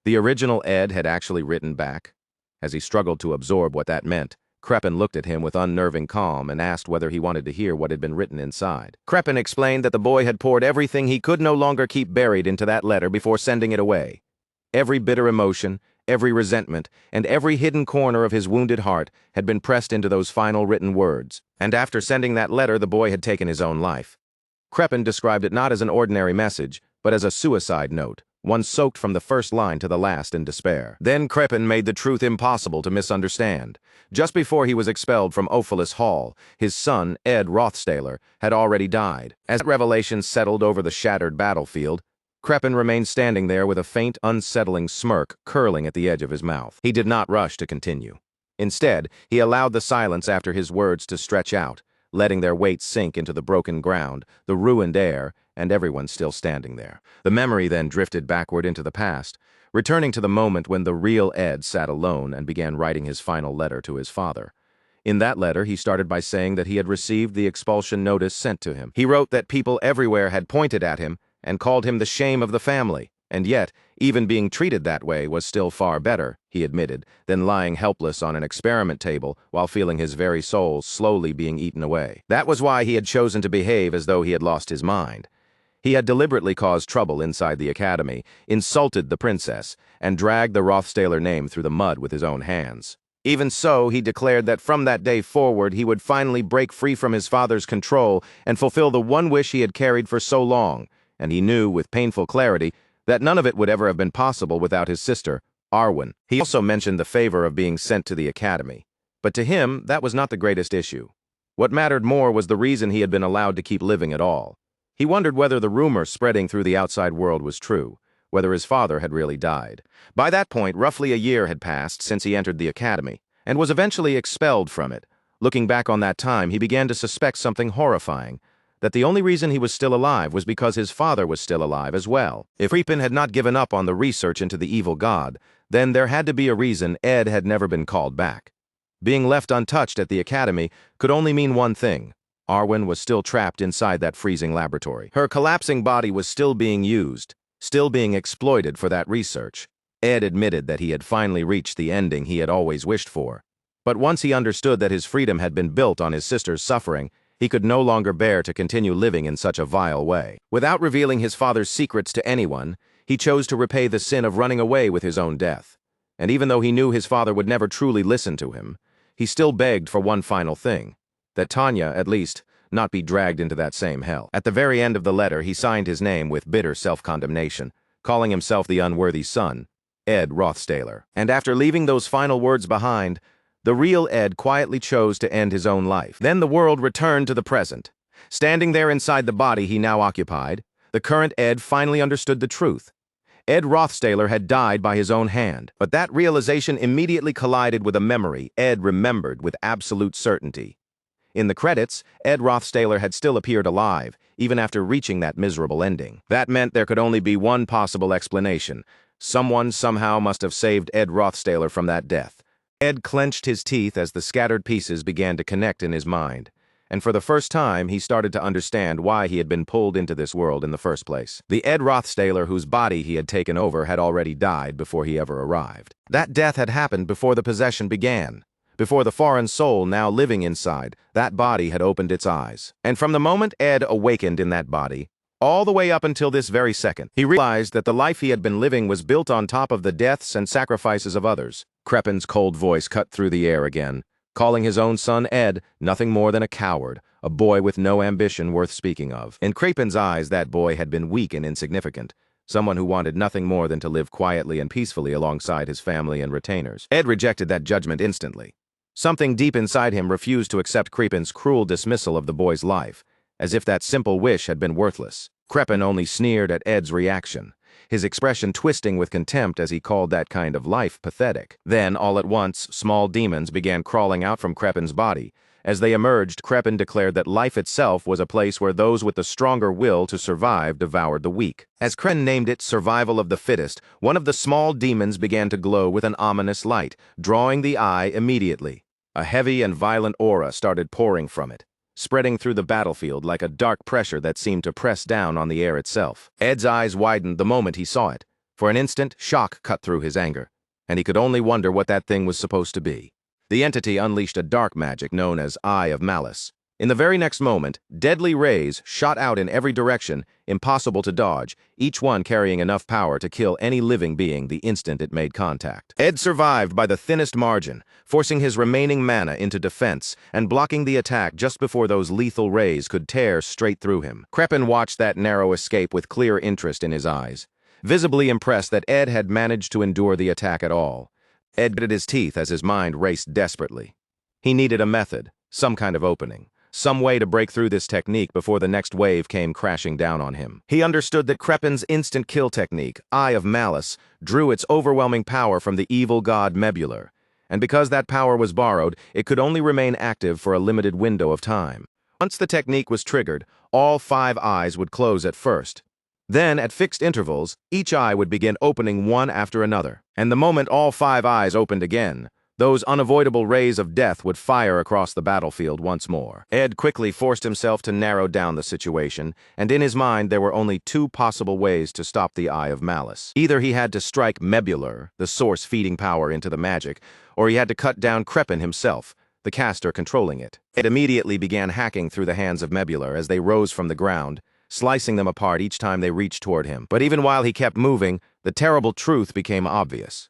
A: The original Ed had actually written back. As he struggled to absorb what that meant, Kreppen looked at him with unnerving calm and asked whether he wanted to hear what had been written inside. Kreppen explained that the boy had poured everything he could no longer keep buried into that letter before sending it away. Every bitter emotion, every resentment, and every hidden corner of his wounded heart had been pressed into those final written words. And after sending that letter, the boy had taken his own life. Kreppen described it not as an ordinary message, but as a suicide note, one soaked from the first line to the last in despair. Then Kreppen made the truth impossible to misunderstand. Just before he was expelled from Ophelis Hall, his son, Ed Rothstaler, had already died. As that revelation settled over the shattered battlefield, Kreppen remained standing there with a faint, unsettling smirk curling at the edge of his mouth. He did not rush to continue. Instead, he allowed the silence after his words to stretch out, letting their weight sink into the broken ground, the ruined air, and everyone still standing there. The memory then drifted backward into the past, returning to the moment when the real Ed sat alone and began writing his final letter to his father. In that letter, he started by saying that he had received the expulsion notice sent to him. He wrote that people everywhere had pointed at him and called him the shame of the family, and yet, even being treated that way was still far better, he admitted, than lying helpless on an experiment table while feeling his very soul slowly being eaten away. That was why he had chosen to behave as though he had lost his mind. He had deliberately caused trouble inside the academy, insulted the princess, and dragged the Rothstaler name through the mud with his own hands. Even so, he declared that from that day forward he would finally break free from his father's control and fulfill the one wish he had carried for so long, and he knew with painful clarity that none of it would ever have been possible without his sister, Arwen. He also mentioned the favor of being sent to the academy, but to him that was not the greatest issue. What mattered more was the reason he had been allowed to keep living at all. He wondered whether the rumor spreading through the outside world was true, whether his father had really died. By that point, roughly a year had passed since he entered the academy, and was eventually expelled from it. Looking back on that time, he began to suspect something horrifying, that the only reason he was still alive was because his father was still alive as well. If Kreppen had not given up on the research into the evil god, then there had to be a reason Ed had never been called back. Being left untouched at the academy could only mean one thing. Arwen was still trapped inside that freezing laboratory. Her collapsing body was still being used, still being exploited for that research. Ed admitted that he had finally reached the ending he had always wished for. But once he understood that his freedom had been built on his sister's suffering, he could no longer bear to continue living in such a vile way. Without revealing his father's secrets to anyone, he chose to repay the sin of running away with his own death. And even though he knew his father would never truly listen to him, he still begged for one final thing, that Tanya, at least, not be dragged into that same hell. At the very end of the letter, he signed his name with bitter self-condemnation, calling himself the unworthy son, Ed Rothstaler. And after leaving those final words behind, the real Ed quietly chose to end his own life. Then the world returned to the present. Standing there inside the body he now occupied, the current Ed finally understood the truth. Ed Rothstaler had died by his own hand, but that realization immediately collided with a memory Ed remembered with absolute certainty. In the credits, Ed Rothstaler had still appeared alive, even after reaching that miserable ending. That meant there could only be one possible explanation. Someone somehow must have saved Ed Rothstaler from that death. Ed clenched his teeth as the scattered pieces began to connect in his mind, and for the first time he started to understand why he had been pulled into this world in the first place. The Ed Rothstaler whose body he had taken over had already died before he ever arrived. That death had happened before the possession began. Before the foreign soul now living inside, that body had opened its eyes. And from the moment Ed awakened in that body, all the way up until this very second, he realized that the life he had been living was built on top of the deaths and sacrifices of others. Kreppen's cold voice cut through the air again, calling his own son Ed nothing more than a coward, a boy with no ambition worth speaking of. In Kreppen's eyes, that boy had been weak and insignificant, someone who wanted nothing more than to live quietly and peacefully alongside his family and retainers. Ed rejected that judgment instantly. Something deep inside him refused to accept Kreppen's cruel dismissal of the boy's life, as if that simple wish had been worthless. Kreppen only sneered at Ed's reaction, his expression twisting with contempt as he called that kind of life pathetic. Then, all at once, small demons began crawling out from Kreppen's body. As they emerged, Kreppen declared that life itself was a place where those with the stronger will to survive devoured the weak. As Kreppen named it survival of the fittest, one of the small demons began to glow with an ominous light, drawing the eye immediately. A heavy and violent aura started pouring from it, spreading through the battlefield like a dark pressure that seemed to press down on the air itself. Ed's eyes widened the moment he saw it. For an instant, shock cut through his anger, and he could only wonder what that thing was supposed to be. The entity unleashed a dark magic known as Eye of Malice. In the very next moment, deadly rays shot out in every direction, impossible to dodge, each one carrying enough power to kill any living being the instant it made contact. Ed survived by the thinnest margin, forcing his remaining mana into defense and blocking the attack just before those lethal rays could tear straight through him. Kreppen watched that narrow escape with clear interest in his eyes. visibly impressed that Ed had managed to endure the attack at all. Ed gritted his teeth as his mind raced desperately. He needed a method, some kind of opening, some way to break through this technique before the next wave came crashing down on him. He understood that Crepin's instant kill technique, Eye of Malice, drew its overwhelming power from the evil god Mebular, and because that power was borrowed, it could only remain active for a limited window of time. Once the technique was triggered, all 5 eyes would close at first. Then, at fixed intervals, each eye would begin opening one after another. And the moment all 5 eyes opened again, those unavoidable rays of death would fire across the battlefield once more. Ed quickly forced himself to narrow down the situation, and in his mind there were only 2 possible ways to stop the Eye of Malice. Either he had to strike Mebular, the source feeding power into the magic, or he had to cut down Crepin himself, the caster controlling it. Ed immediately began hacking through the hands of Mebular as they rose from the ground, slicing them apart each time they reached toward him. But even while he kept moving, the terrible truth became obvious.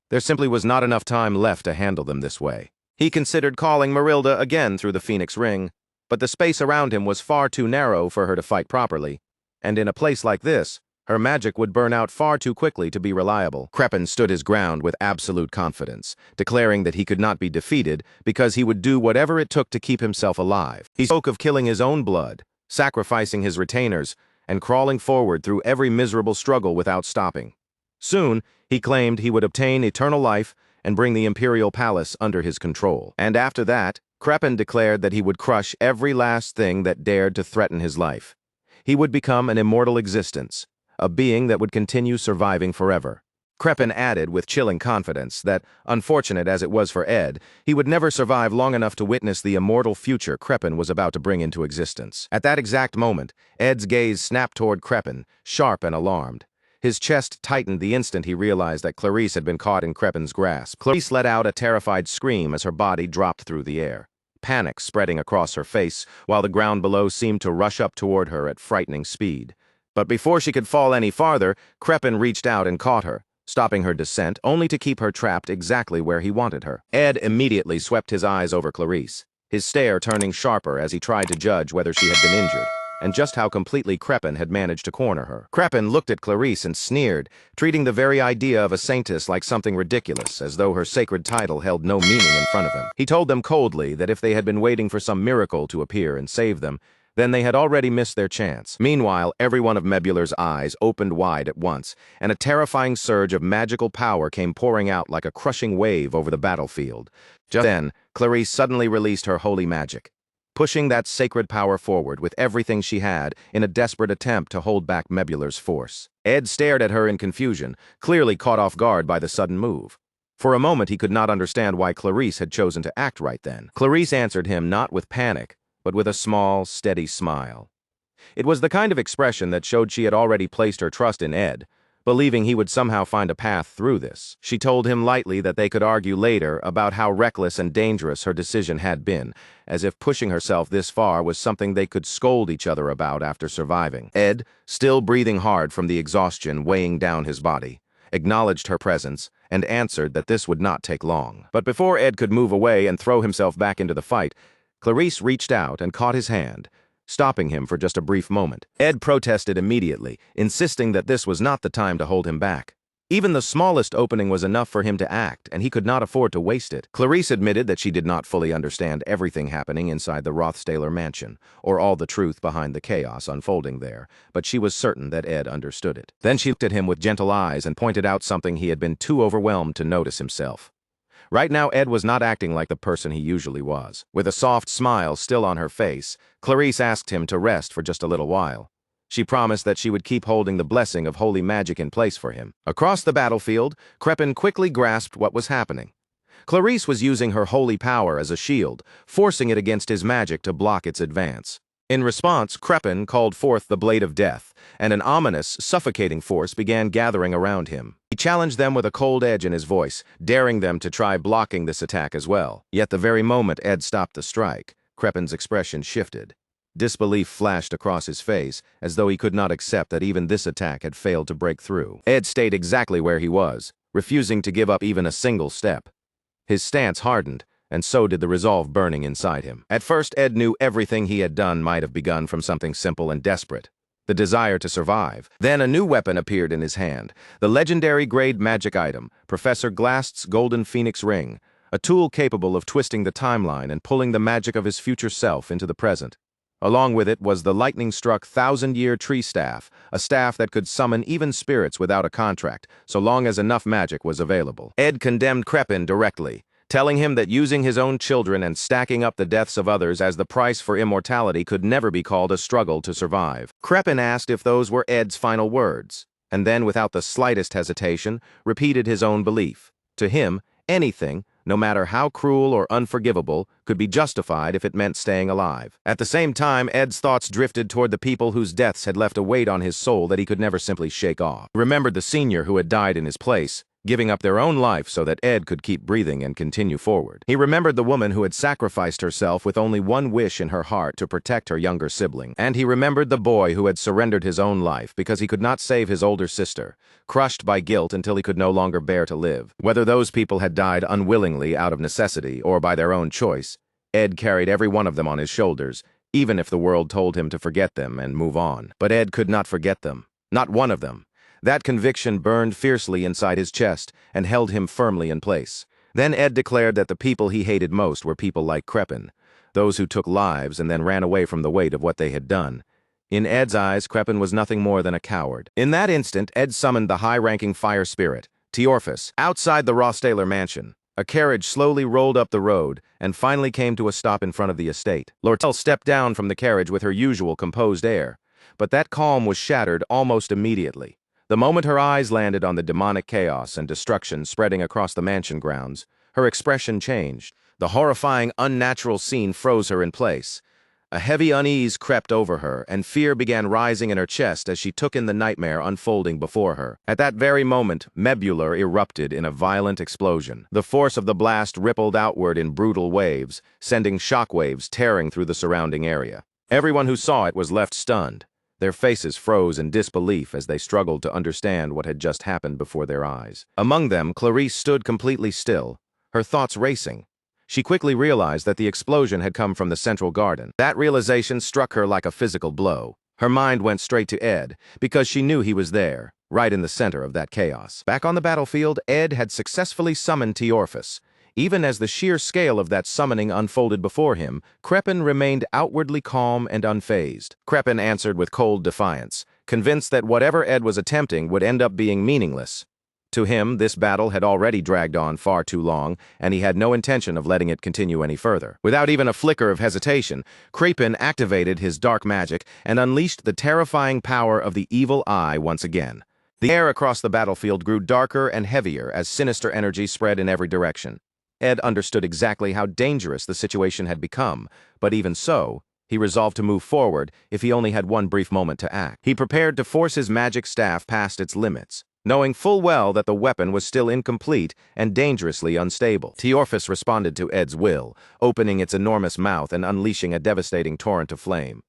A: There simply was not enough time left to handle them this way. He considered calling Marilda again through the Phoenix Ring, but the space around him was far too narrow for her to fight properly, and in a place like this, her magic would burn out far too quickly to be reliable. Crepin stood his ground with absolute confidence, declaring that he could not be defeated because he would do whatever it took to keep himself alive. He spoke of killing his own blood, sacrificing his retainers, and crawling forward through every miserable struggle without stopping. Soon, he claimed he would obtain eternal life and bring the Imperial Palace under his control. And after that, Crepin declared that he would crush every last thing that dared to threaten his life. He would become an immortal existence, a being that would continue surviving forever. Crepin added with chilling confidence that, unfortunate as it was for Ed, he would never survive long enough to witness the immortal future Crepin was about to bring into existence. At that exact moment, Ed's gaze snapped toward Crepin, sharp and alarmed. His chest tightened the instant he realized that Clarice had been caught in Crepin's grasp. Clarice let out a terrified scream as her body dropped through the air, panic spreading across her face, while the ground below seemed to rush up toward her at frightening speed. But before she could fall any farther, Crepin reached out and caught her, stopping her descent only to keep her trapped exactly where he wanted her. Ed immediately swept his eyes over Clarice, his stare turning sharper as he tried to judge whether she had been injured, and just how completely Crepin had managed to corner her. Crepin looked at Clarice and sneered, treating the very idea of a saintess like something ridiculous, as though her sacred title held no meaning in front of him. He told them coldly that if they had been waiting for some miracle to appear and save them, then they had already missed their chance. Meanwhile, every one of Mebular's eyes opened wide at once, and a terrifying surge of magical power came pouring out like a crushing wave over the battlefield. Just then, Clarice suddenly released her holy magic, pushing that sacred power forward with everything she had in a desperate attempt to hold back Mebular's force. Ed stared at her in confusion, clearly caught off guard by the sudden move. For a moment he could not understand why Clarice had chosen to act right then. Clarice answered him not with panic, but with a small, steady smile. It was the kind of expression that showed she had already placed her trust in Ed, believing he would somehow find a path through this. She told him lightly that they could argue later about how reckless and dangerous her decision had been, as if pushing herself this far was something they could scold each other about after surviving. Ed, still breathing hard from the exhaustion weighing down his body, acknowledged her presence and answered that this would not take long. But before Ed could move away and throw himself back into the fight, Clarice reached out and caught his hand, stopping him for just a brief moment. Ed protested immediately, insisting that this was not the time to hold him back. Even the smallest opening was enough for him to act, and he could not afford to waste it. Clarice admitted that she did not fully understand everything happening inside the Rothstaler mansion, or all the truth behind the chaos unfolding there, but she was certain that Ed understood it. Then she looked at him with gentle eyes and pointed out something he had been too overwhelmed to notice himself. Right now, Ed was not acting like the person he usually was. With a soft smile still on her face, Clarice asked him to rest for just a little while. She promised that she would keep holding the blessing of holy magic in place for him. Across the battlefield, Crepin quickly grasped what was happening. Clarice was using her holy power as a shield, forcing it against his magic to block its advance. In response, Crepin called forth the Blade of Death, and an ominous, suffocating force began gathering around him. He challenged them with a cold edge in his voice, daring them to try blocking this attack as well. Yet the very moment Ed stopped the strike, Crepin's expression shifted. Disbelief flashed across his face, as though he could not accept that even this attack had failed to break through. Ed stayed exactly where he was, refusing to give up even a single step. His stance hardened, and so did the resolve burning inside him. At first, Ed knew everything he had done might have begun from something simple and desperate. the desire to survive. Then a new weapon appeared in his hand, the legendary grade magic item, Professor Glast's Golden Phoenix Ring, a tool capable of twisting the timeline and pulling the magic of his future self into the present. Along with it was the lightning-struck thousand-year tree staff, a staff that could summon even spirits without a contract, so long as enough magic was available. Ed condemned Crepin directly, telling him that using his own children and stacking up the deaths of others as the price for immortality could never be called a struggle to survive. Crepin asked if those were Ed's final words, and then, without the slightest hesitation, repeated his own belief. To him, anything, no matter how cruel or unforgivable, could be justified if it meant staying alive. At the same time, Ed's thoughts drifted toward the people whose deaths had left a weight on his soul that he could never simply shake off. He remembered the senior who had died in his place, giving up their own life so that Ed could keep breathing and continue forward. He remembered the woman who had sacrificed herself with only one wish in her heart to protect her younger sibling. And he remembered the boy who had surrendered his own life because he could not save his older sister, crushed by guilt until he could no longer bear to live. Whether those people had died unwillingly out of necessity or by their own choice, Ed carried every one of them on his shoulders, even if the world told him to forget them and move on. But Ed could not forget them. Not one of them. That conviction burned fiercely inside his chest and held him firmly in place. Then Ed declared that the people he hated most were people like Crepin, those who took lives and then ran away from the weight of what they had done. In Ed's eyes, Crepin was nothing more than a coward. In that instant, Ed summoned the high-ranking fire spirit, Teorphus. Outside the Rostaler mansion, a carriage slowly rolled up the road and finally came to a stop in front of the estate. Lortel stepped down from the carriage with her usual composed air, but that calm was shattered almost immediately. The moment her eyes landed on the demonic chaos and destruction spreading across the mansion grounds, her expression changed. The horrifying, unnatural scene froze her in place. A heavy unease crept over her, and fear began rising in her chest as she took in the nightmare unfolding before her. At that very moment, Mebulur erupted in a violent explosion. The force of the blast rippled outward in brutal waves, sending shockwaves tearing through the surrounding area. Everyone who saw it was left stunned. Their faces froze in disbelief as they struggled to understand what had just happened before their eyes. Among them, Clarice stood completely still, her thoughts racing. She quickly realized that the explosion had come from the central garden. That realization struck her like a physical blow. Her mind went straight to Ed, because she knew he was there, right in the center of that chaos. Back on the battlefield, Ed had successfully summoned Teorphus. Even as the sheer scale of that summoning unfolded before him, Crepin remained outwardly calm and unfazed. Crepin answered with cold defiance, convinced that whatever Ed was attempting would end up being meaningless. To him, this battle had already dragged on far too long, and he had no intention of letting it continue any further. Without even a flicker of hesitation, Crepin activated his dark magic and unleashed the terrifying power of the evil eye once again. The air across the battlefield grew darker and heavier as sinister energy spread in every direction. Ed understood exactly how dangerous the situation had become, but even so, he resolved to move forward if he only had one brief moment to act. He prepared to force his magic staff past its limits, knowing full well that the weapon was still incomplete and dangerously unstable. Teorphus responded to Ed's will, opening its enormous mouth and unleashing a devastating torrent of flame.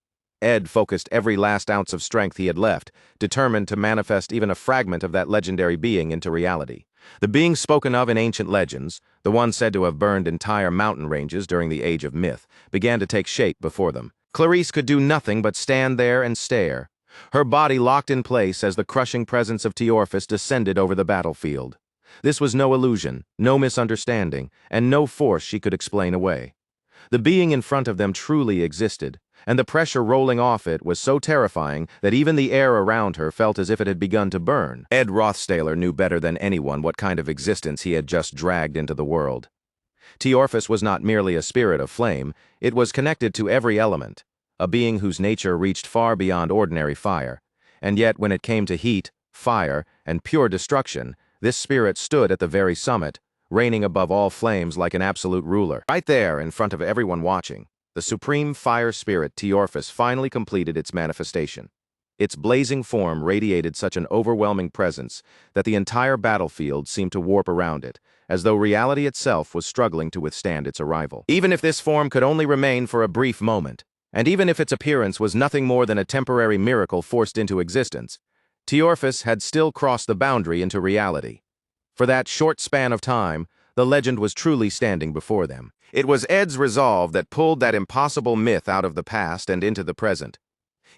A: Ed focused every last ounce of strength he had left, determined to manifest even a fragment of that legendary being into reality. The being spoken of in ancient legends, the one said to have burned entire mountain ranges during the Age of Myth, began to take shape before them. Clarice could do nothing but stand there and stare, her body locked in place as the crushing presence of Teorphus descended over the battlefield. This was no illusion, no misunderstanding, and no force she could explain away. The being in front of them truly existed, and the pressure rolling off it was so terrifying that even the air around her felt as if it had begun to burn. Ed Rothstaler knew better than anyone what kind of existence he had just dragged into the world. Teorphus was not merely a spirit of flame, it was connected to every element, a being whose nature reached far beyond ordinary fire, and yet when it came to heat, fire, and pure destruction, this spirit stood at the very summit, reigning above all flames like an absolute ruler. Right there, in front of everyone watching, the supreme fire spirit Teorphus finally completed its manifestation. Its blazing form radiated such an overwhelming presence that the entire battlefield seemed to warp around it, as though reality itself was struggling to withstand its arrival. Even if this form could only remain for a brief moment, and even if its appearance was nothing more than a temporary miracle forced into existence, Teorphus had still crossed the boundary into reality. For that short span of time, the legend was truly standing before them. It was Ed's resolve that pulled that impossible myth out of the past and into the present.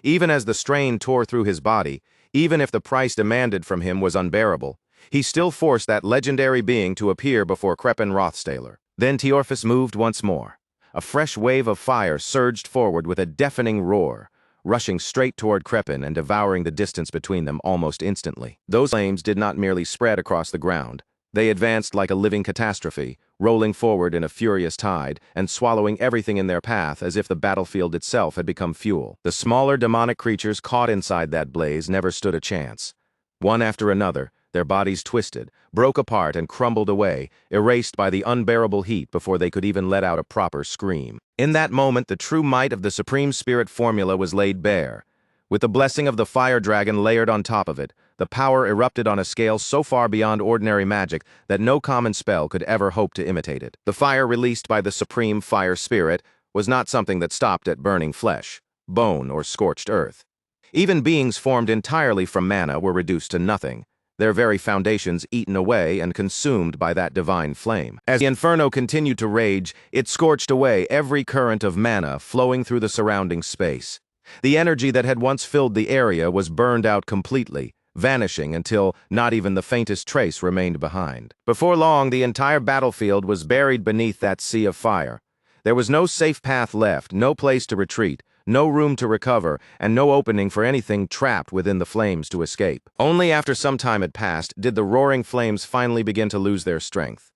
A: Even as the strain tore through his body, even if the price demanded from him was unbearable, he still forced that legendary being to appear before Kreppen Rothstaler. Then Teorphus moved once more. A fresh wave of fire surged forward with a deafening roar, rushing straight toward Kreppen and devouring the distance between them almost instantly. Those flames did not merely spread across the ground. They advanced like a living catastrophe, rolling forward in a furious tide and swallowing everything in their path as if the battlefield itself had become fuel. The smaller demonic creatures caught inside that blaze never stood a chance. One after another, their bodies twisted, broke apart and crumbled away, erased by the unbearable heat before they could even let out a proper scream. In that moment, the true might of the Supreme Spirit formula was laid bare. With the blessing of the fire dragon layered on top of it, the power erupted on a scale so far beyond ordinary magic that no common spell could ever hope to imitate it. The fire released by the Supreme Fire Spirit was not something that stopped at burning flesh, bone, or scorched earth. Even beings formed entirely from mana were reduced to nothing, their very foundations eaten away and consumed by that divine flame. As the inferno continued to rage, it scorched away every current of mana flowing through the surrounding space. The energy that had once filled the area was burned out completely, vanishing until not even the faintest trace remained behind. Before long, the entire battlefield was buried beneath that sea of fire. There was no safe path left, no place to retreat, no room to recover, and no opening for anything trapped within the flames to escape. Only after some time had passed did the roaring flames finally begin to lose their strength.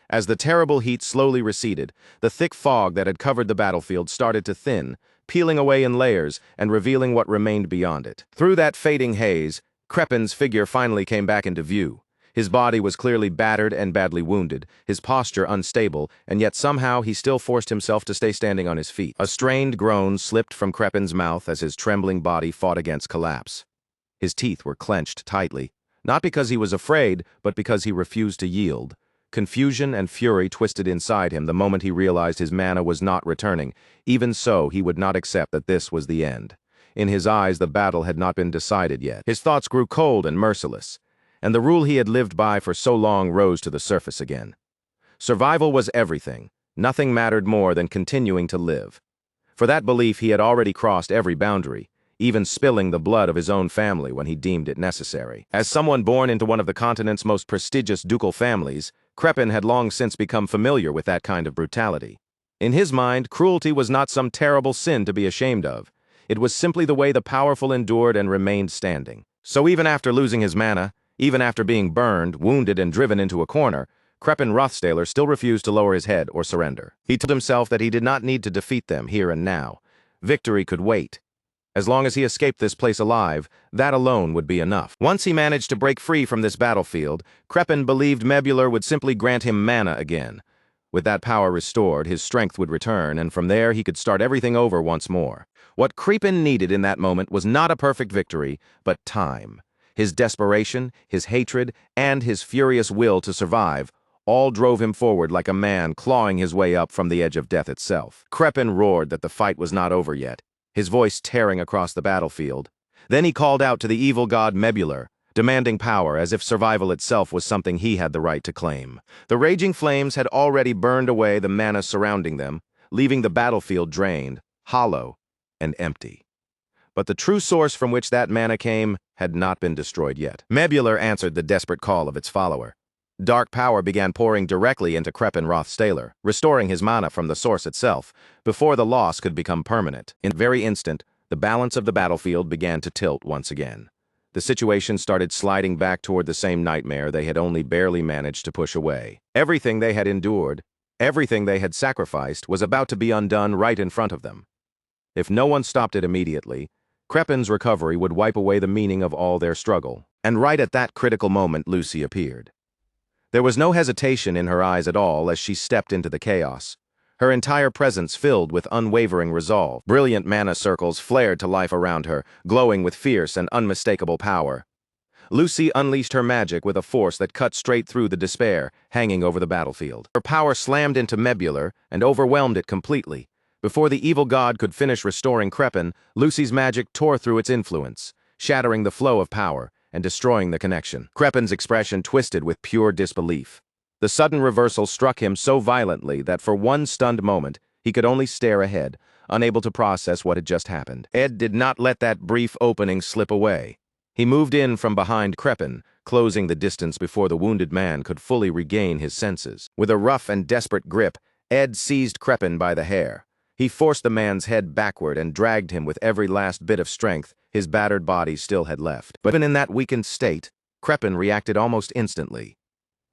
A: As the terrible heat slowly receded, the thick fog that had covered the battlefield started to thin, peeling away in layers and revealing what remained beyond it. Through that fading haze, Kreppen's figure finally came back into view. His body was clearly battered and badly wounded, his posture unstable, and yet somehow he still forced himself to stay standing on his feet. A strained groan slipped from Kreppen's mouth as his trembling body fought against collapse. His teeth were clenched tightly, not because he was afraid, but because he refused to yield. Confusion and fury twisted inside him the moment he realized his mana was not returning. Even so, he would not accept that this was the end. In his eyes, the battle had not been decided yet. His thoughts grew cold and merciless, and the rule he had lived by for so long rose to the surface again. Survival was everything. Nothing mattered more than continuing to live. For that belief, he had already crossed every boundary, even spilling the blood of his own family when he deemed it necessary. As someone born into one of the continent's most prestigious ducal families, Kreppen had long since become familiar with that kind of brutality. In his mind, cruelty was not some terrible sin to be ashamed of. It was simply the way the powerful endured and remained standing. So even after losing his mana, even after being burned, wounded, and driven into a corner, Kreppen Rothstaler still refused to lower his head or surrender. He told himself that he did not need to defeat them here and now. Victory could wait. As long as he escaped this place alive, that alone would be enough. Once he managed to break free from this battlefield, Kreppen believed Mebular would simply grant him mana again. With that power restored, his strength would return, and from there he could start everything over once more. What Kreppen needed in that moment was not a perfect victory, but time. His desperation, his hatred, and his furious will to survive all drove him forward like a man clawing his way up from the edge of death itself. Kreppen roared that the fight was not over yet, his voice tearing across the battlefield. Then he called out to the evil god Mebular, demanding power as if survival itself was something he had the right to claim. The raging flames had already burned away the mana surrounding them, leaving the battlefield drained, hollow, and empty. But the true source from which that mana came had not been destroyed yet. Mebular answered the desperate call of its follower. Dark power began pouring directly into Kreppen Rothstaler, restoring his mana from the source itself, before the loss could become permanent. In the very instant, the balance of the battlefield began to tilt once again. The situation started sliding back toward the same nightmare they had only barely managed to push away. Everything they had endured, everything they had sacrificed, was about to be undone right in front of them. If no one stopped it immediately, Kreppen's recovery would wipe away the meaning of all their struggle. And right at that critical moment, Lucy appeared. There was no hesitation in her eyes at all as she stepped into the chaos, her entire presence filled with unwavering resolve. Brilliant mana circles flared to life around her, glowing with fierce and unmistakable power. Lucy unleashed her magic with a force that cut straight through the despair hanging over the battlefield. Her power slammed into Mebular and overwhelmed it completely. Before the evil god could finish restoring Kreppen, Lucy's magic tore through its influence, shattering the flow of power and destroying the connection. Kreppen's expression twisted with pure disbelief. The sudden reversal struck him so violently that for one stunned moment, He could only stare ahead, unable to process what had just happened. Ed did not let that brief opening slip away. He moved in from behind Crepin, closing the distance before the wounded man could fully regain his senses. With a rough and desperate grip, Ed seized Crepin by the hair. He forced the man's head backward and dragged him with every last bit of strength his battered body still had left. But even in that weakened state, Crepin reacted almost instantly.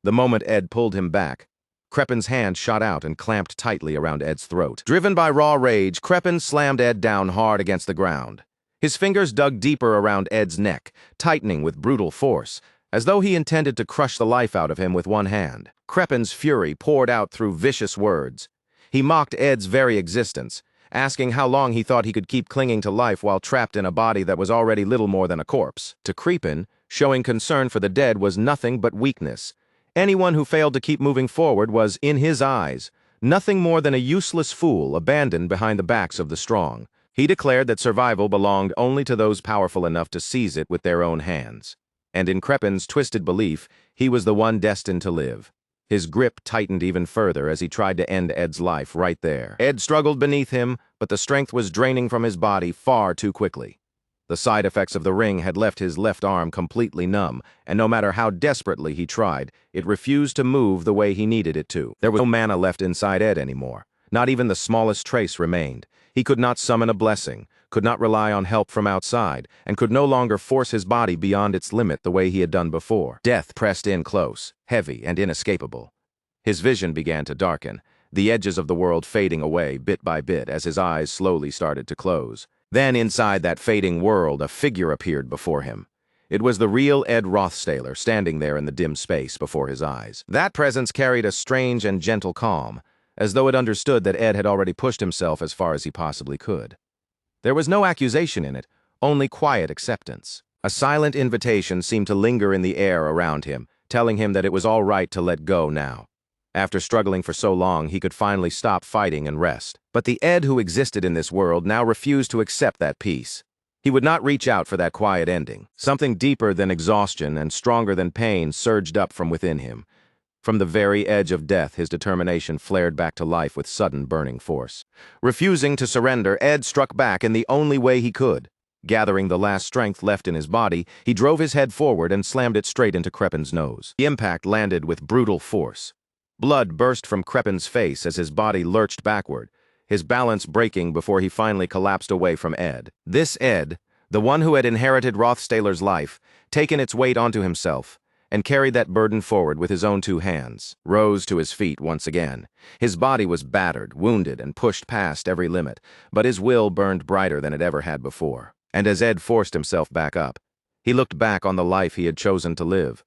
A: The moment Ed pulled him back, Crepin's hand shot out and clamped tightly around Ed's throat. Driven by raw rage, Crepin slammed Ed down hard against the ground. His fingers dug deeper around Ed's neck, tightening with brutal force, as though he intended to crush the life out of him with one hand. Crepin's fury poured out through vicious words. He mocked Ed's very existence, asking how long he thought he could keep clinging to life while trapped in a body that was already little more than a corpse. To Crepin, showing concern for the dead was nothing but weakness. Anyone who failed to keep moving forward was, in his eyes, nothing more than a useless fool abandoned behind the backs of the strong. He declared that survival belonged only to those powerful enough to seize it with their own hands. And in Crepin's twisted belief, he was the one destined to live. His grip tightened even further as he tried to end Ed's life right there. Ed struggled beneath him, but the strength was draining from his body far too quickly. The side effects of the ring had left his left arm completely numb, and no matter how desperately he tried, it refused to move the way he needed it to. There was no mana left inside Ed anymore. Not even the smallest trace remained. He could not summon a blessing, could not rely on help from outside, and could no longer force his body beyond its limit the way he had done before. Death pressed in close, heavy and inescapable. His vision began to darken, the edges of the world fading away bit by bit as his eyes slowly started to close. Then inside that fading world, a figure appeared before him. It was the real Ed Rothstaler standing there in the dim space before his eyes. That presence carried a strange and gentle calm, as though it understood that Ed had already pushed himself as far as he possibly could. There was no accusation in it, only quiet acceptance. A silent invitation seemed to linger in the air around him, telling him that it was all right to let go now. After struggling for so long, he could finally stop fighting and rest. But the Ed who existed in this world now refused to accept that peace. He would not reach out for that quiet ending. Something deeper than exhaustion and stronger than pain surged up from within him. From the very edge of death, his determination flared back to life with sudden burning force. Refusing to surrender, Ed struck back in the only way he could. Gathering the last strength left in his body, he drove his head forward and slammed it straight into Crepin's nose. The impact landed with brutal force. Blood burst from Crepin's face as his body lurched backward, his balance breaking before he finally collapsed away from Ed. This Ed, the one who had inherited Rothstaler's life, taken its weight onto himself, and carried that burden forward with his own two hands, rose to his feet once again. His body was battered, wounded, and pushed past every limit, but his will burned brighter than it ever had before. And as Ed forced himself back up, he looked back on the life he had chosen to live.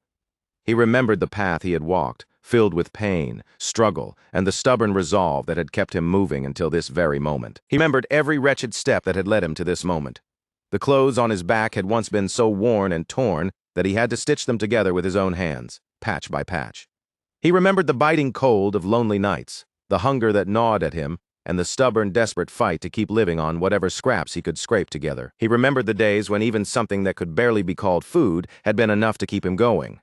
A: He remembered the path he had walked, filled with pain, struggle, and the stubborn resolve that had kept him moving until this very moment. He remembered every wretched step that had led him to this moment. The clothes on his back had once been so worn and torn that he had to stitch them together with his own hands, patch by patch. He remembered the biting cold of lonely nights, the hunger that gnawed at him, and the stubborn, desperate fight to keep living on whatever scraps he could scrape together. He remembered the days when even something that could barely be called food had been enough to keep him going.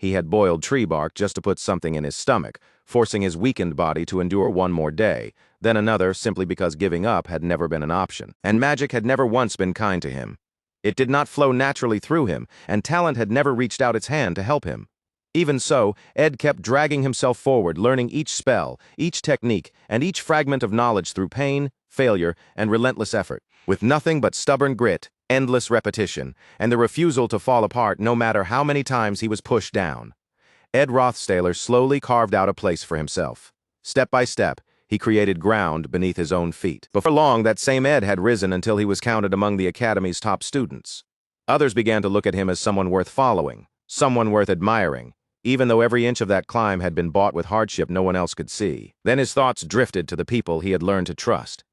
A: He had boiled tree bark just to put something in his stomach, forcing his weakened body to endure one more day, then another simply because giving up had never been an option. And magic had never once been kind to him. It did not flow naturally through him, and talent had never reached out its hand to help him. Even so, Ed kept dragging himself forward, learning each spell, each technique, and each fragment of knowledge through pain, failure, and relentless effort. With nothing but stubborn grit, endless repetition, and the refusal to fall apart no matter how many times he was pushed down. Ed Rothstaler slowly carved out a place for himself. Step by step, he created ground beneath his own feet. Before long, that same Ed had risen until he was counted among the Academy's top students. Others began to look at him as someone worth following, someone worth admiring, even though every inch of that climb had been bought with hardship no one else could see. Then his thoughts drifted to the people he had learned to trust.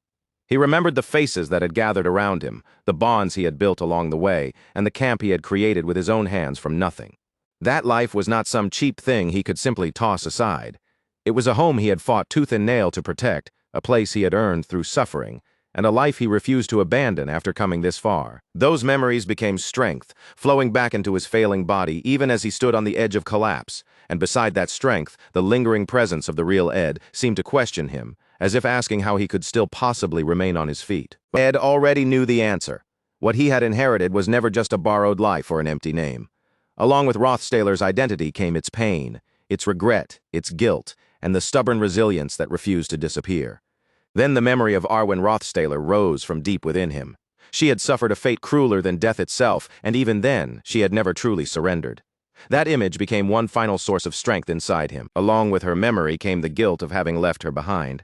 A: He remembered the faces that had gathered around him, the bonds he had built along the way, and the camp he had created with his own hands from nothing. That life was not some cheap thing he could simply toss aside. It was a home he had fought tooth and nail to protect, a place he had earned through suffering, and a life he refused to abandon after coming this far. Those memories became strength, flowing back into his failing body even as he stood on the edge of collapse, and beside that strength, the lingering presence of the real Ed seemed to question him, as if asking how he could still possibly remain on his feet. Ed already knew the answer. What he had inherited was never just a borrowed life or an empty name. Along with Rothsayler's identity came its pain, its regret, its guilt, and the stubborn resilience that refused to disappear. Then the memory of Arwen Rothsayler rose from deep within him. She had suffered a fate crueler than death itself, and even then, she had never truly surrendered. That image became one final source of strength inside him. Along with her memory came the guilt of having left her behind.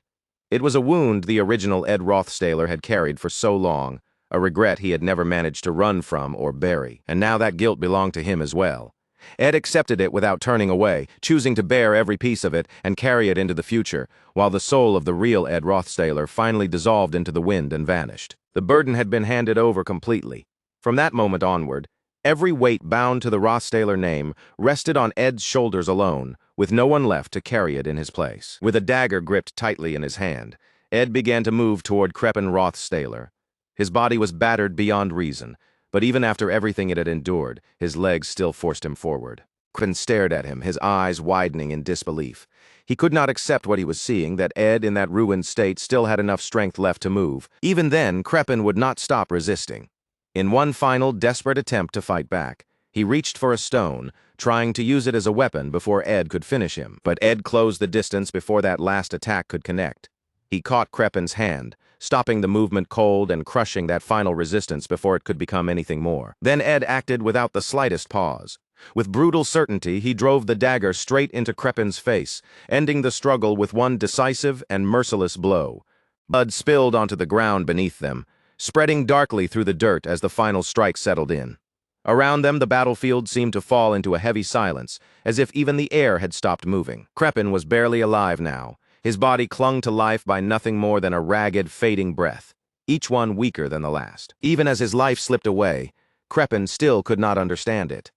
A: It was a wound the original Ed Rothsayler had carried for so long, a regret he had never managed to run from or bury, and now that guilt belonged to him as well. Ed accepted it without turning away, choosing to bear every piece of it and carry it into the future, while the soul of the real Ed Rothsayler finally dissolved into the wind and vanished. The burden had been handed over completely. From that moment onward, every weight bound to the Rothsayler name rested on Ed's shoulders alone, with no one left to carry it in his place. With a dagger gripped tightly in his hand, Ed began to move toward Creppen Rothsayler. His body was battered beyond reason, but even after everything it had endured, his legs still forced him forward. Creppen stared at him, his eyes widening in disbelief. He could not accept what he was seeing, that Ed, in that ruined state, still had enough strength left to move. Even then, Creppen would not stop resisting. In one final, desperate attempt to fight back, he reached for a stone, trying to use it as a weapon before Ed could finish him. But Ed closed the distance before that last attack could connect. He caught Creppen's hand, stopping the movement cold and crushing that final resistance before it could become anything more. Then Ed acted without the slightest pause. With brutal certainty, he drove the dagger straight into Creppen's face, ending the struggle with one decisive and merciless blow. Blood spilled onto the ground beneath them, spreading darkly through the dirt as the final strike settled in. Around them, the battlefield seemed to fall into a heavy silence, as if even the air had stopped moving. Creppen was barely alive now. His body clung to life by nothing more than a ragged, fading breath, each one weaker than the last. Even as his life slipped away, Creppen still could not understand it.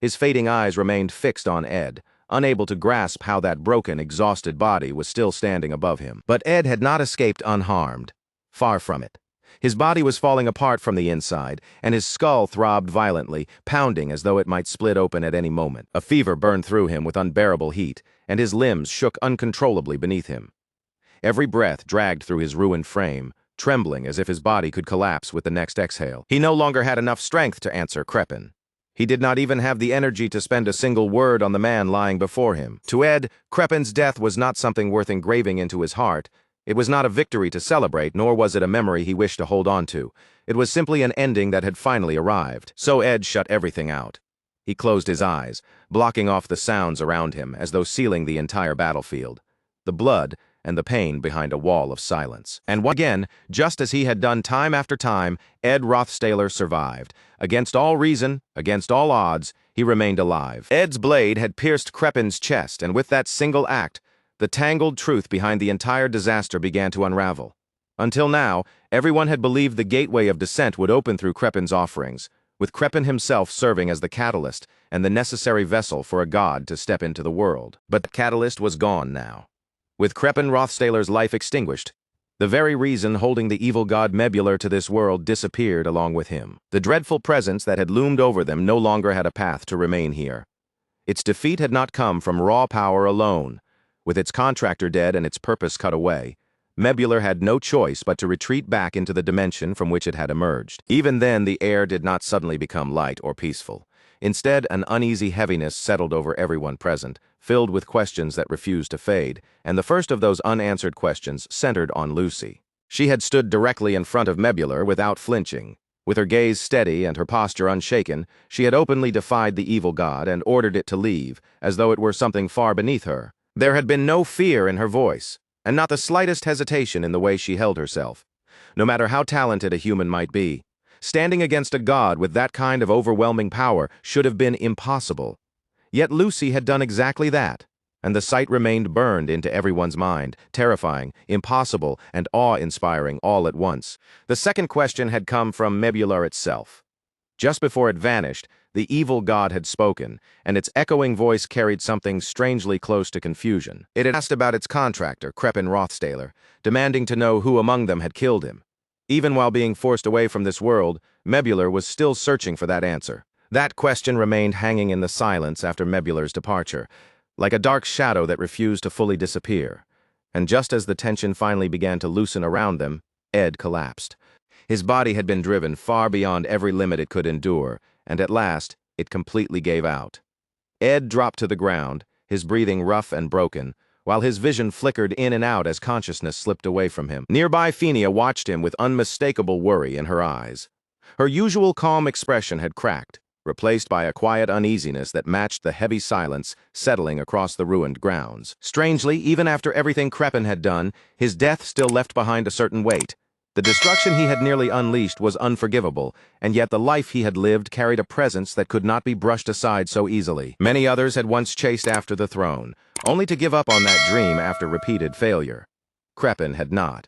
A: His fading eyes remained fixed on Ed, unable to grasp how that broken, exhausted body was still standing above him. But Ed had not escaped unharmed. Far from it. His body was falling apart from the inside, and his skull throbbed violently, pounding as though it might split open at any moment. A fever burned through him with unbearable heat, and his limbs shook uncontrollably beneath him. Every breath dragged through his ruined frame, trembling as if his body could collapse with the next exhale. He no longer had enough strength to answer Creppen. He did not even have the energy to spend a single word on the man lying before him. To Ed, Creppen's death was not something worth engraving into his heart. It was not a victory to celebrate, nor was it a memory he wished to hold on to. It was simply an ending that had finally arrived. So Ed shut everything out. He closed his eyes, blocking off the sounds around him as though sealing the entire battlefield. The blood and the pain behind a wall of silence. And once again, just as he had done time after time, Ed Rothsayler survived. Against all reason, against all odds, he remained alive. Ed's blade had pierced Creppen's chest, and with that single act, the tangled truth behind the entire disaster began to unravel. Until now, everyone had believed the gateway of descent would open through Creppen's offerings, with Creppen himself serving as the catalyst and the necessary vessel for a god to step into the world. But the catalyst was gone now. With Creppen Rothsayler's life extinguished, the very reason holding the evil god Mebular to this world disappeared along with him. The dreadful presence that had loomed over them no longer had a path to remain here. Its defeat had not come from raw power alone. With its contractor dead and its purpose cut away, Mebular had no choice but to retreat back into the dimension from which it had emerged. Even then, the air did not suddenly become light or peaceful. Instead, an uneasy heaviness settled over everyone present, filled with questions that refused to fade, and the first of those unanswered questions centered on Lucy. She had stood directly in front of Mebular without flinching. With her gaze steady and her posture unshaken, she had openly defied the evil god and ordered it to leave, as though it were something far beneath her. There had been no fear in her voice, and not the slightest hesitation in the way she held herself. No matter how talented a human might be, standing against a god with that kind of overwhelming power should have been impossible. Yet Lucy had done exactly that, and the sight remained burned into everyone's mind, terrifying, impossible, and awe-inspiring all at once. The second question had come from Mebular itself. Just before it vanished, the evil god had spoken, and its echoing voice carried something strangely close to confusion. It had asked about its contractor, Creppen Rothsayler, demanding to know who among them had killed him. Even while being forced away from this world, Mebular was still searching for that answer. That question remained hanging in the silence after Mebular's departure, like a dark shadow that refused to fully disappear. And just as the tension finally began to loosen around them, Ed collapsed. His body had been driven far beyond every limit it could endure, and at last, it completely gave out. Ed dropped to the ground, his breathing rough and broken, while his vision flickered in and out as consciousness slipped away from him. Nearby, Phinia watched him with unmistakable worry in her eyes. Her usual calm expression had cracked, replaced by a quiet uneasiness that matched the heavy silence settling across the ruined grounds. Strangely, even after everything Kreppen had done, his death still left behind a certain weight. The destruction he had nearly unleashed was unforgivable, and yet the life he had lived carried a presence that could not be brushed aside so easily. Many others had once chased after the throne, only to give up on that dream after repeated failure. Kreppen had not.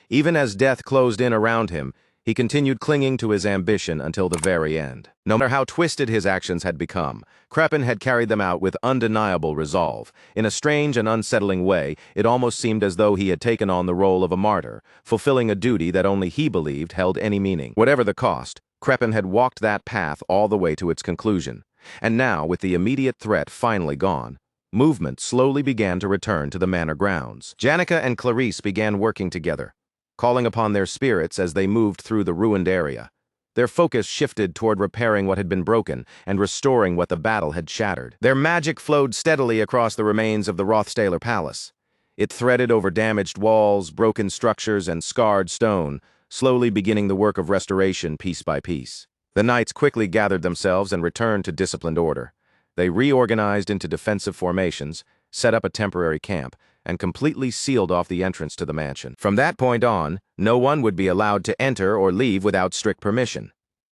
A: Even as death closed in around him, he continued clinging to his ambition until the very end. No matter how twisted his actions had become, Kreppen had carried them out with undeniable resolve. In a strange and unsettling way, it almost seemed as though he had taken on the role of a martyr, fulfilling a duty that only he believed held any meaning. Whatever the cost, Kreppen had walked that path all the way to its conclusion. And now, with the immediate threat finally gone, movement slowly began to return to the manor grounds. Janica and Clarice began working together, calling upon their spirits as they moved through the ruined area. Their focus shifted toward repairing what had been broken and restoring what the battle had shattered. Their magic flowed steadily across the remains of the Rothstaler Palace. It threaded over damaged walls, broken structures, and scarred stone, slowly beginning the work of restoration piece by piece. The knights quickly gathered themselves and returned to disciplined order. They reorganized into defensive formations, set up a temporary camp, and completely sealed off the entrance to the mansion. From that point on, no one would be allowed to enter or leave without strict permission.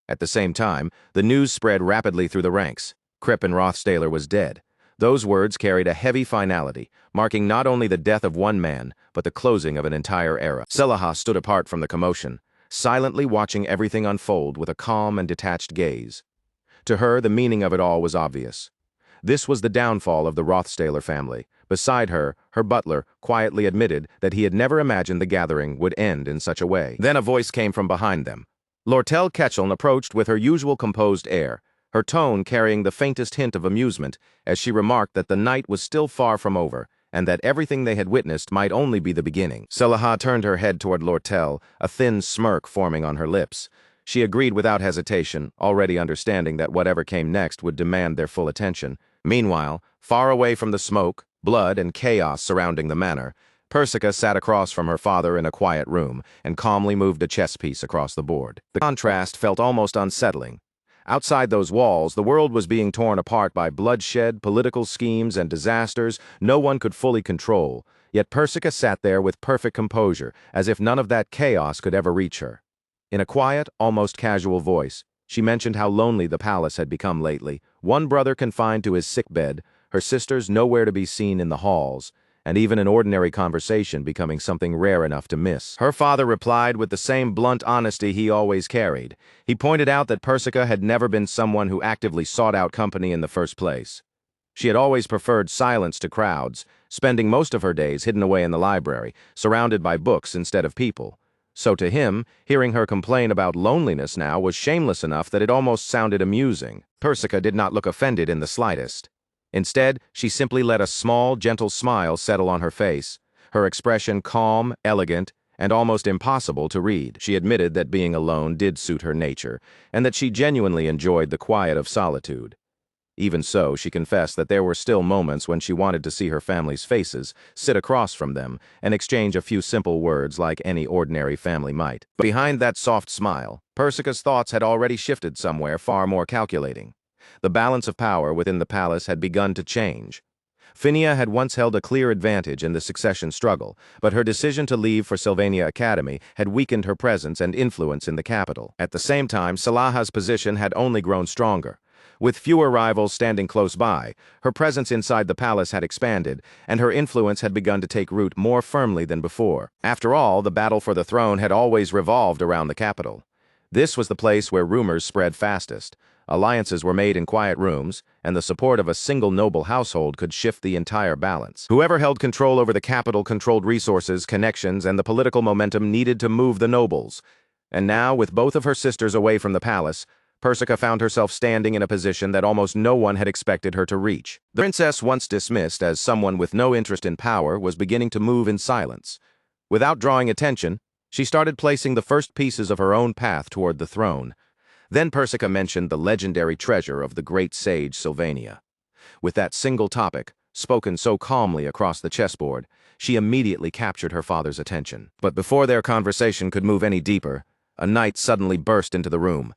A: At the same time, the news spread rapidly through the ranks. Kreppen Rothstaler was dead. Those words carried a heavy finality, marking not only the death of one man, but the closing of an entire era. Selaha stood apart from the commotion, silently watching everything unfold with a calm and detached gaze. To her, the meaning of it all was obvious. This was the downfall of the Rothstaler family. Beside her, her butler quietly admitted that he had never imagined the gathering would end in such a way. Then a voice came from behind them. Lortel Ketcheln approached with her usual composed air, her tone carrying the faintest hint of amusement, as she remarked that the night was still far from over, and that everything they had witnessed might only be the beginning. Selaha turned her head toward Lortel, a thin smirk forming on her lips. She agreed without hesitation, already understanding that whatever came next would demand their full attention. Meanwhile, far away from the smoke, blood, and chaos surrounding the manor, Persica sat across from her father in a quiet room and calmly moved a chess piece across the board. The contrast felt almost unsettling. Outside those walls, the world was being torn apart by bloodshed, political schemes, and disasters no one could fully control, yet Persica sat there with perfect composure, as if none of that chaos could ever reach her. In a quiet, almost casual voice, she mentioned how lonely the palace had become lately, one brother confined to his sickbed, her sisters nowhere to be seen in the halls, and even an ordinary conversation becoming something rare enough to miss. Her father replied with the same blunt honesty he always carried. He pointed out that Persica had never been someone who actively sought out company in the first place. She had always preferred silence to crowds, spending most of her days hidden away in the library, surrounded by books instead of people. So to him, hearing her complain about loneliness now was shameless enough that it almost sounded amusing. Persica did not look offended in the slightest. Instead, she simply let a small, gentle smile settle on her face, her expression calm, elegant, and almost impossible to read. She admitted that being alone did suit her nature, and that she genuinely enjoyed the quiet of solitude. Even so, she confessed that there were still moments when she wanted to see her family's faces, sit across from them, and exchange a few simple words like any ordinary family might. But behind that soft smile, Persica's thoughts had already shifted somewhere far more calculating. The balance of power within the palace had begun to change. Phinia had once held a clear advantage in the succession struggle, but her decision to leave for Sylvania Academy had weakened her presence and influence in the capital. At the same time, Salaha's position had only grown stronger. With fewer rivals standing close by, her presence inside the palace had expanded, and her influence had begun to take root more firmly than before. After all, the battle for the throne had always revolved around the capital. This was the place where rumors spread fastest. Alliances were made in quiet rooms, and the support of a single noble household could shift the entire balance. Whoever held control over the capital controlled resources, connections, and the political momentum needed to move the nobles. And now, with both of her sisters away from the palace, Persica found herself standing in a position that almost no one had expected her to reach. The princess, once dismissed as someone with no interest in power, was beginning to move in silence. Without drawing attention, she started placing the first pieces of her own path toward the throne. Then Persica mentioned the legendary treasure of the great sage Sylvania. With that single topic, spoken so calmly across the chessboard, she immediately captured her father's attention. But before their conversation could move any deeper, a knight suddenly burst into the room.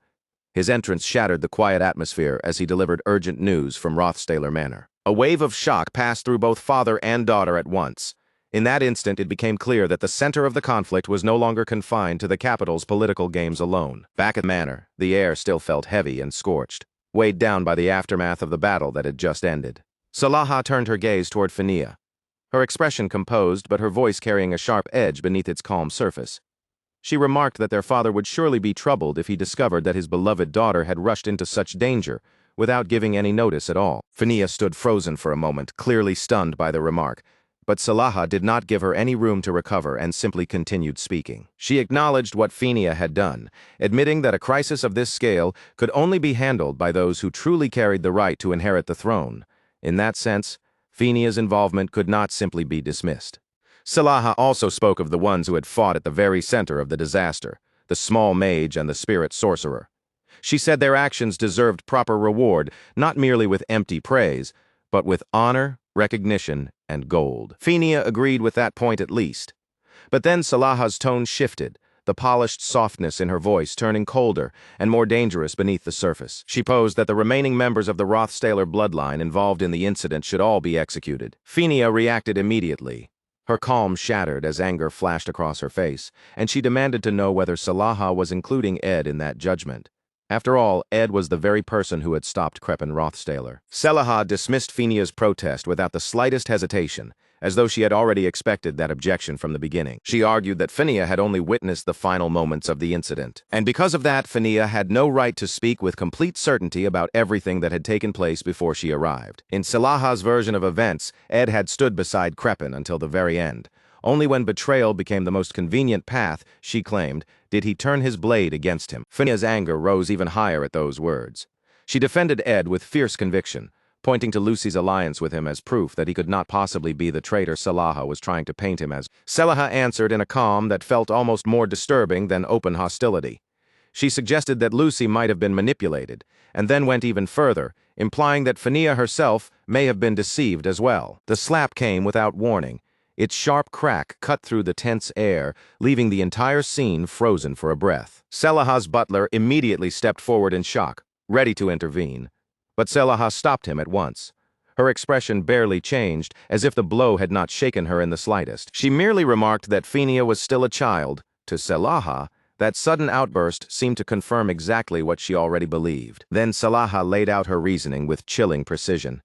A: His entrance shattered the quiet atmosphere as he delivered urgent news from Rothstaler Manor. A wave of shock passed through both father and daughter at once. In that instant, it became clear that the center of the conflict was no longer confined to the capital's political games alone. Back at the manor, the air still felt heavy and scorched, weighed down by the aftermath of the battle that had just ended. Salaha turned her gaze toward Fania, her expression composed but her voice carrying a sharp edge beneath its calm surface. She remarked that their father would surely be troubled if he discovered that his beloved daughter had rushed into such danger without giving any notice at all. Fania stood frozen for a moment, clearly stunned by the remark, but Salaha did not give her any room to recover and simply continued speaking. She acknowledged what Fania had done, admitting that a crisis of this scale could only be handled by those who truly carried the right to inherit the throne. In that sense, Fania's involvement could not simply be dismissed. Salaha also spoke of the ones who had fought at the very center of the disaster, the small mage and the spirit sorcerer. She said their actions deserved proper reward, not merely with empty praise, but with honor, recognition, and gold. Fania agreed with that point at least. But then Salaha's tone shifted, the polished softness in her voice turning colder and more dangerous beneath the surface. She posed that the remaining members of the Rothstaler bloodline involved in the incident should all be executed. Fania reacted immediately. Her calm shattered as anger flashed across her face, and she demanded to know whether Salaha was including Ed in that judgment. After all, Ed was the very person who had stopped Crepin Rothstaler. Salaha dismissed Fania's protest without the slightest hesitation, as though she had already expected that objection from the beginning. She argued that Fania had only witnessed the final moments of the incident, and because of that, Fania had no right to speak with complete certainty about everything that had taken place before she arrived. In Salaha's version of events, Ed had stood beside Crepin until the very end. Only when betrayal became the most convenient path, she claimed, did he turn his blade against him. Fania's anger rose even higher at those words. She defended Ed with fierce conviction, pointing to Lucy's alliance with him as proof that he could not possibly be the traitor Salaha was trying to paint him as. Salaha answered in a calm that felt almost more disturbing than open hostility. She suggested that Lucy might have been manipulated, and then went even further, implying that Fania herself may have been deceived as well. The slap came without warning. Its sharp crack cut through the tense air, leaving the entire scene frozen for a breath. Salaha's butler immediately stepped forward in shock, ready to intervene. But Salaha stopped him at once. Her expression barely changed, as if the blow had not shaken her in the slightest. She merely remarked that Fania was still a child. To Salaha, that sudden outburst seemed to confirm exactly what she already believed. Then Salaha laid out her reasoning with chilling precision.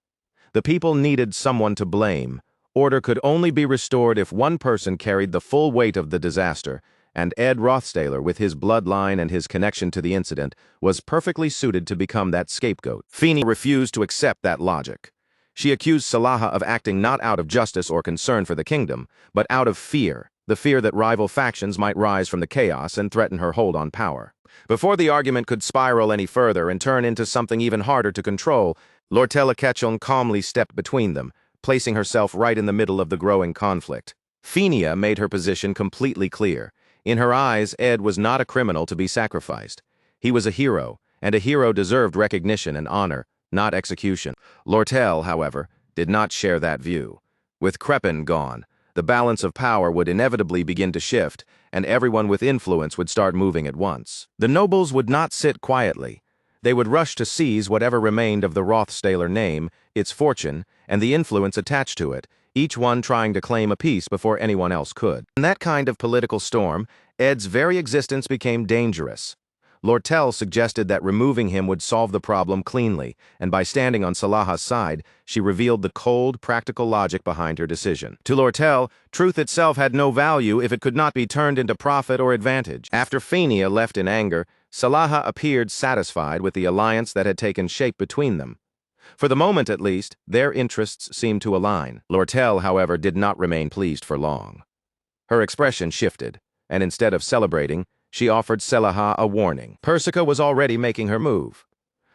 A: The people needed someone to blame. Order could only be restored if one person carried the full weight of the disaster, and Ed Rothstaler, with his bloodline and his connection to the incident, was perfectly suited to become that scapegoat. Fania refused to accept that logic. She accused Salaha of acting not out of justice or concern for the kingdom, but out of fear, the fear that rival factions might rise from the chaos and threaten her hold on power. Before the argument could spiral any further and turn into something even harder to control, Lortella Ketchum calmly stepped between them, placing herself right in the middle of the growing conflict. Fania made her position completely clear. In her eyes, Ed was not a criminal to be sacrificed. He was a hero, and a hero deserved recognition and honor, not execution. Lortel, however, did not share that view. With Crepin gone, the balance of power would inevitably begin to shift, and everyone with influence would start moving at once. The nobles would not sit quietly. They would rush to seize whatever remained of the Rothstaler name, its fortune, and the influence attached to it, each one trying to claim a piece before anyone else could. In that kind of political storm, Ed's very existence became dangerous. Lortel suggested that removing him would solve the problem cleanly, and by standing on Salaha's side, she revealed the cold, practical logic behind her decision. To Lortel, truth itself had no value if it could not be turned into profit or advantage. After Fania left in anger, Salaha appeared satisfied with the alliance that had taken shape between them. For the moment, at least, their interests seemed to align. Lortel, however, did not remain pleased for long. Her expression shifted, and instead of celebrating, She offered Selaha a warning. Persica was already making her move.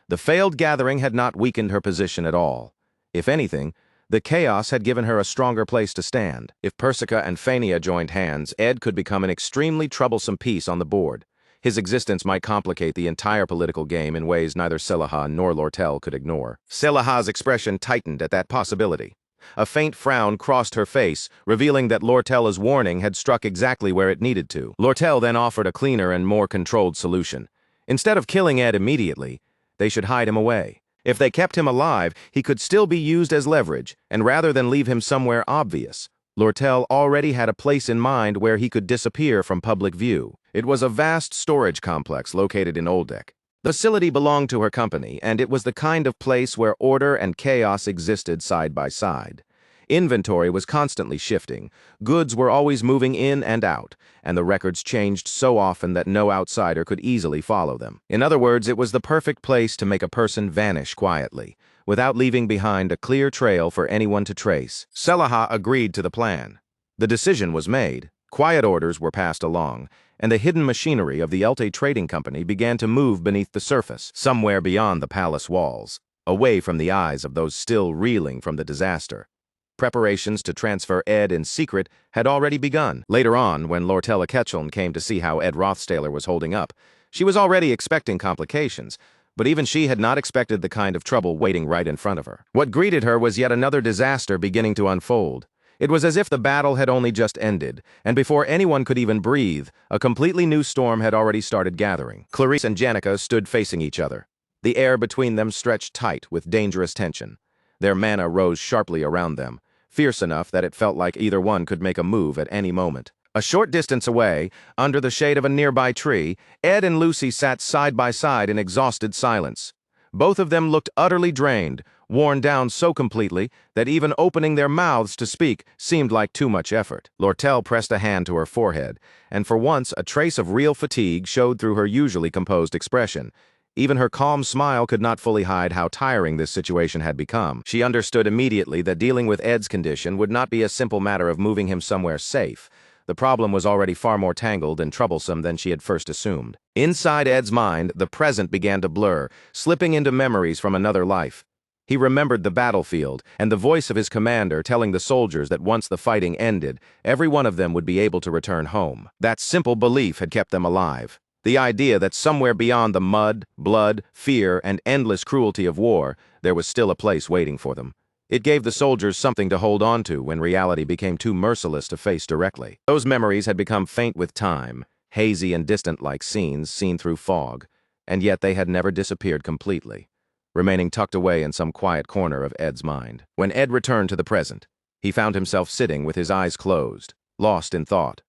A: The failed gathering had not weakened her position at all. If anything, the chaos had given her a stronger place to stand. If Persica and Phania joined hands, Ed could become an extremely troublesome piece on the board. His existence might complicate the entire political game in ways neither Selaha nor Lortel could ignore. Selaha's expression tightened at that possibility. A faint frown crossed her face, revealing that Lortel's warning had struck exactly where it needed to. Lortel then offered a cleaner and more controlled solution. Instead of killing Ed immediately, they should hide him away. If they kept him alive, he could still be used as leverage, and rather than leave him somewhere obvious, Lortel already had a place in mind where he could disappear from public view. It was a vast storage complex located in Oldek. The facility belonged to her company, and it was the kind of place where order and chaos existed side by side. Inventory was constantly shifting, goods were always moving in and out, and the records changed so often that no outsider could easily follow them. In other words, it was the perfect place to make a person vanish quietly, without leaving behind a clear trail for anyone to trace. Selaha agreed to the plan. The decision was made, quiet orders were passed along, and the hidden machinery of the Elte Trading Company began to move beneath the surface, somewhere beyond the palace walls, away from the eyes of those still reeling from the disaster. Preparations to transfer Ed in secret had already begun. Later on, when Lortella Ketchum came to see how Ed Rothstaler was holding up, she was already expecting complications, but even she had not expected the kind of trouble waiting right in front of her. What greeted her was yet another disaster beginning to unfold. It was as if the battle had only just ended, and before anyone could even breathe, a completely new storm had already started gathering. Clarice and Janica stood facing each other. The air between them stretched tight with dangerous tension. Their mana rose sharply around them, fierce enough that it felt like either one could make a move at any moment. A short distance away, under the shade of a nearby tree, Ed and Lucy sat side by side in exhausted silence. Both of them looked utterly drained, worn down so completely that even opening their mouths to speak seemed like too much effort. Lortel pressed a hand to her forehead, and for once a trace of real fatigue showed through her usually composed expression. Even her calm smile could not fully hide how tiring this situation had become. She understood immediately that dealing with Ed's condition would not be a simple matter of moving him somewhere safe. The problem was already far more tangled and troublesome than she had first assumed. Inside Ed's mind, the present began to blur, slipping into memories from another life. He remembered the battlefield and the voice of his commander telling the soldiers that once the fighting ended, every one of them would be able to return home. That simple belief had kept them alive. The idea that somewhere beyond the mud, blood, fear, and endless cruelty of war, there was still a place waiting for them. It gave the soldiers something to hold on to when reality became too merciless to face directly. Those memories had become faint with time, hazy and distant like scenes seen through fog, and yet they had never disappeared completely, remaining tucked away in some quiet corner of Ed's mind. When Ed returned to the present, he found himself sitting with his eyes closed, lost in thought.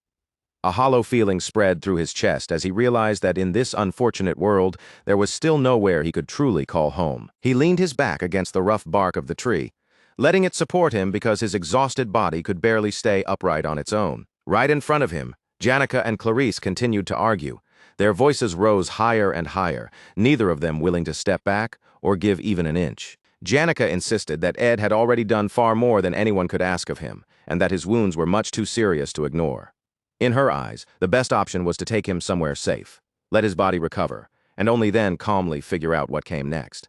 A: A hollow feeling spread through his chest as he realized that in this unfortunate world, there was still nowhere he could truly call home. He leaned his back against the rough bark of the tree, letting it support him because his exhausted body could barely stay upright on its own. Right in front of him, Janica and Clarice continued to argue. Their voices rose higher and higher, neither of them willing to step back or give even an inch. Janica insisted that Ed had already done far more than anyone could ask of him, and that his wounds were much too serious to ignore. In her eyes, the best option was to take him somewhere safe, let his body recover, and only then calmly figure out what came next.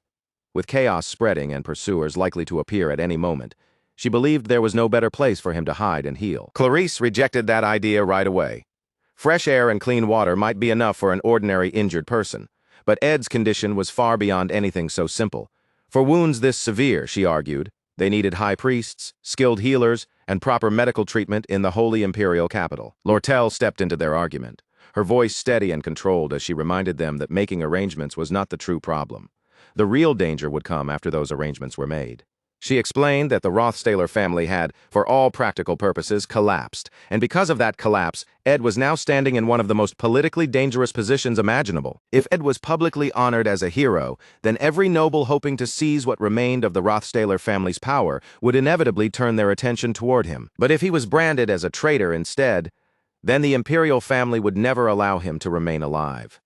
A: With chaos spreading and pursuers likely to appear at any moment, she believed there was no better place for him to hide and heal. Clarice rejected that idea right away. Fresh air and clean water might be enough for an ordinary injured person, but Ed's condition was far beyond anything so simple. For wounds this severe, she argued, they needed high priests, skilled healers, and proper medical treatment in the holy imperial capital. Lortel stepped into their argument, her voice steady and controlled as she reminded them that making arrangements was not the true problem. The real danger would come after those arrangements were made. She explained that the Rothstaler family had, for all practical purposes, collapsed, and because of that collapse, Ed was now standing in one of the most politically dangerous positions imaginable. If Ed was publicly honored as a hero, then every noble hoping to seize what remained of the Rothstaler family's power would inevitably turn their attention toward him. But if he was branded as a traitor instead, then the imperial family would never allow him to remain alive.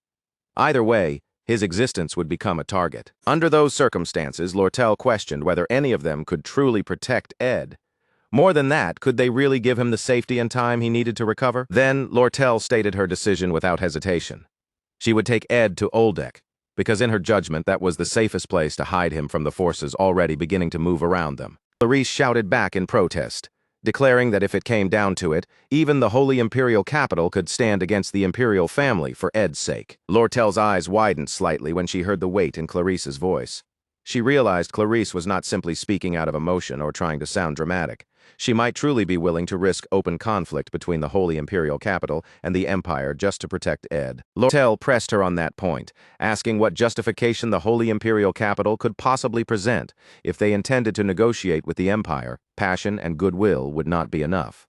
A: Either way, his existence would become a target. Under those circumstances, Lortel questioned whether any of them could truly protect Ed. More than that, could they really give him the safety and time he needed to recover? Then, Lortel stated her decision without hesitation. She would take Ed to Oldek, because in her judgment that was the safest place to hide him from the forces already beginning to move around them. Clarice shouted back in protest, declaring that if it came down to it, even the Holy Imperial capital could stand against the Imperial family for Ed's sake. Lortel's eyes widened slightly when she heard the weight in Clarice's voice. She realized Clarice was not simply speaking out of emotion or trying to sound dramatic. She might truly be willing to risk open conflict between the Holy Imperial capital and the Empire just to protect Ed. Lortel pressed her on that point, asking what justification the Holy Imperial capital could possibly present. If they intended to negotiate with the Empire, passion and goodwill would not be enough.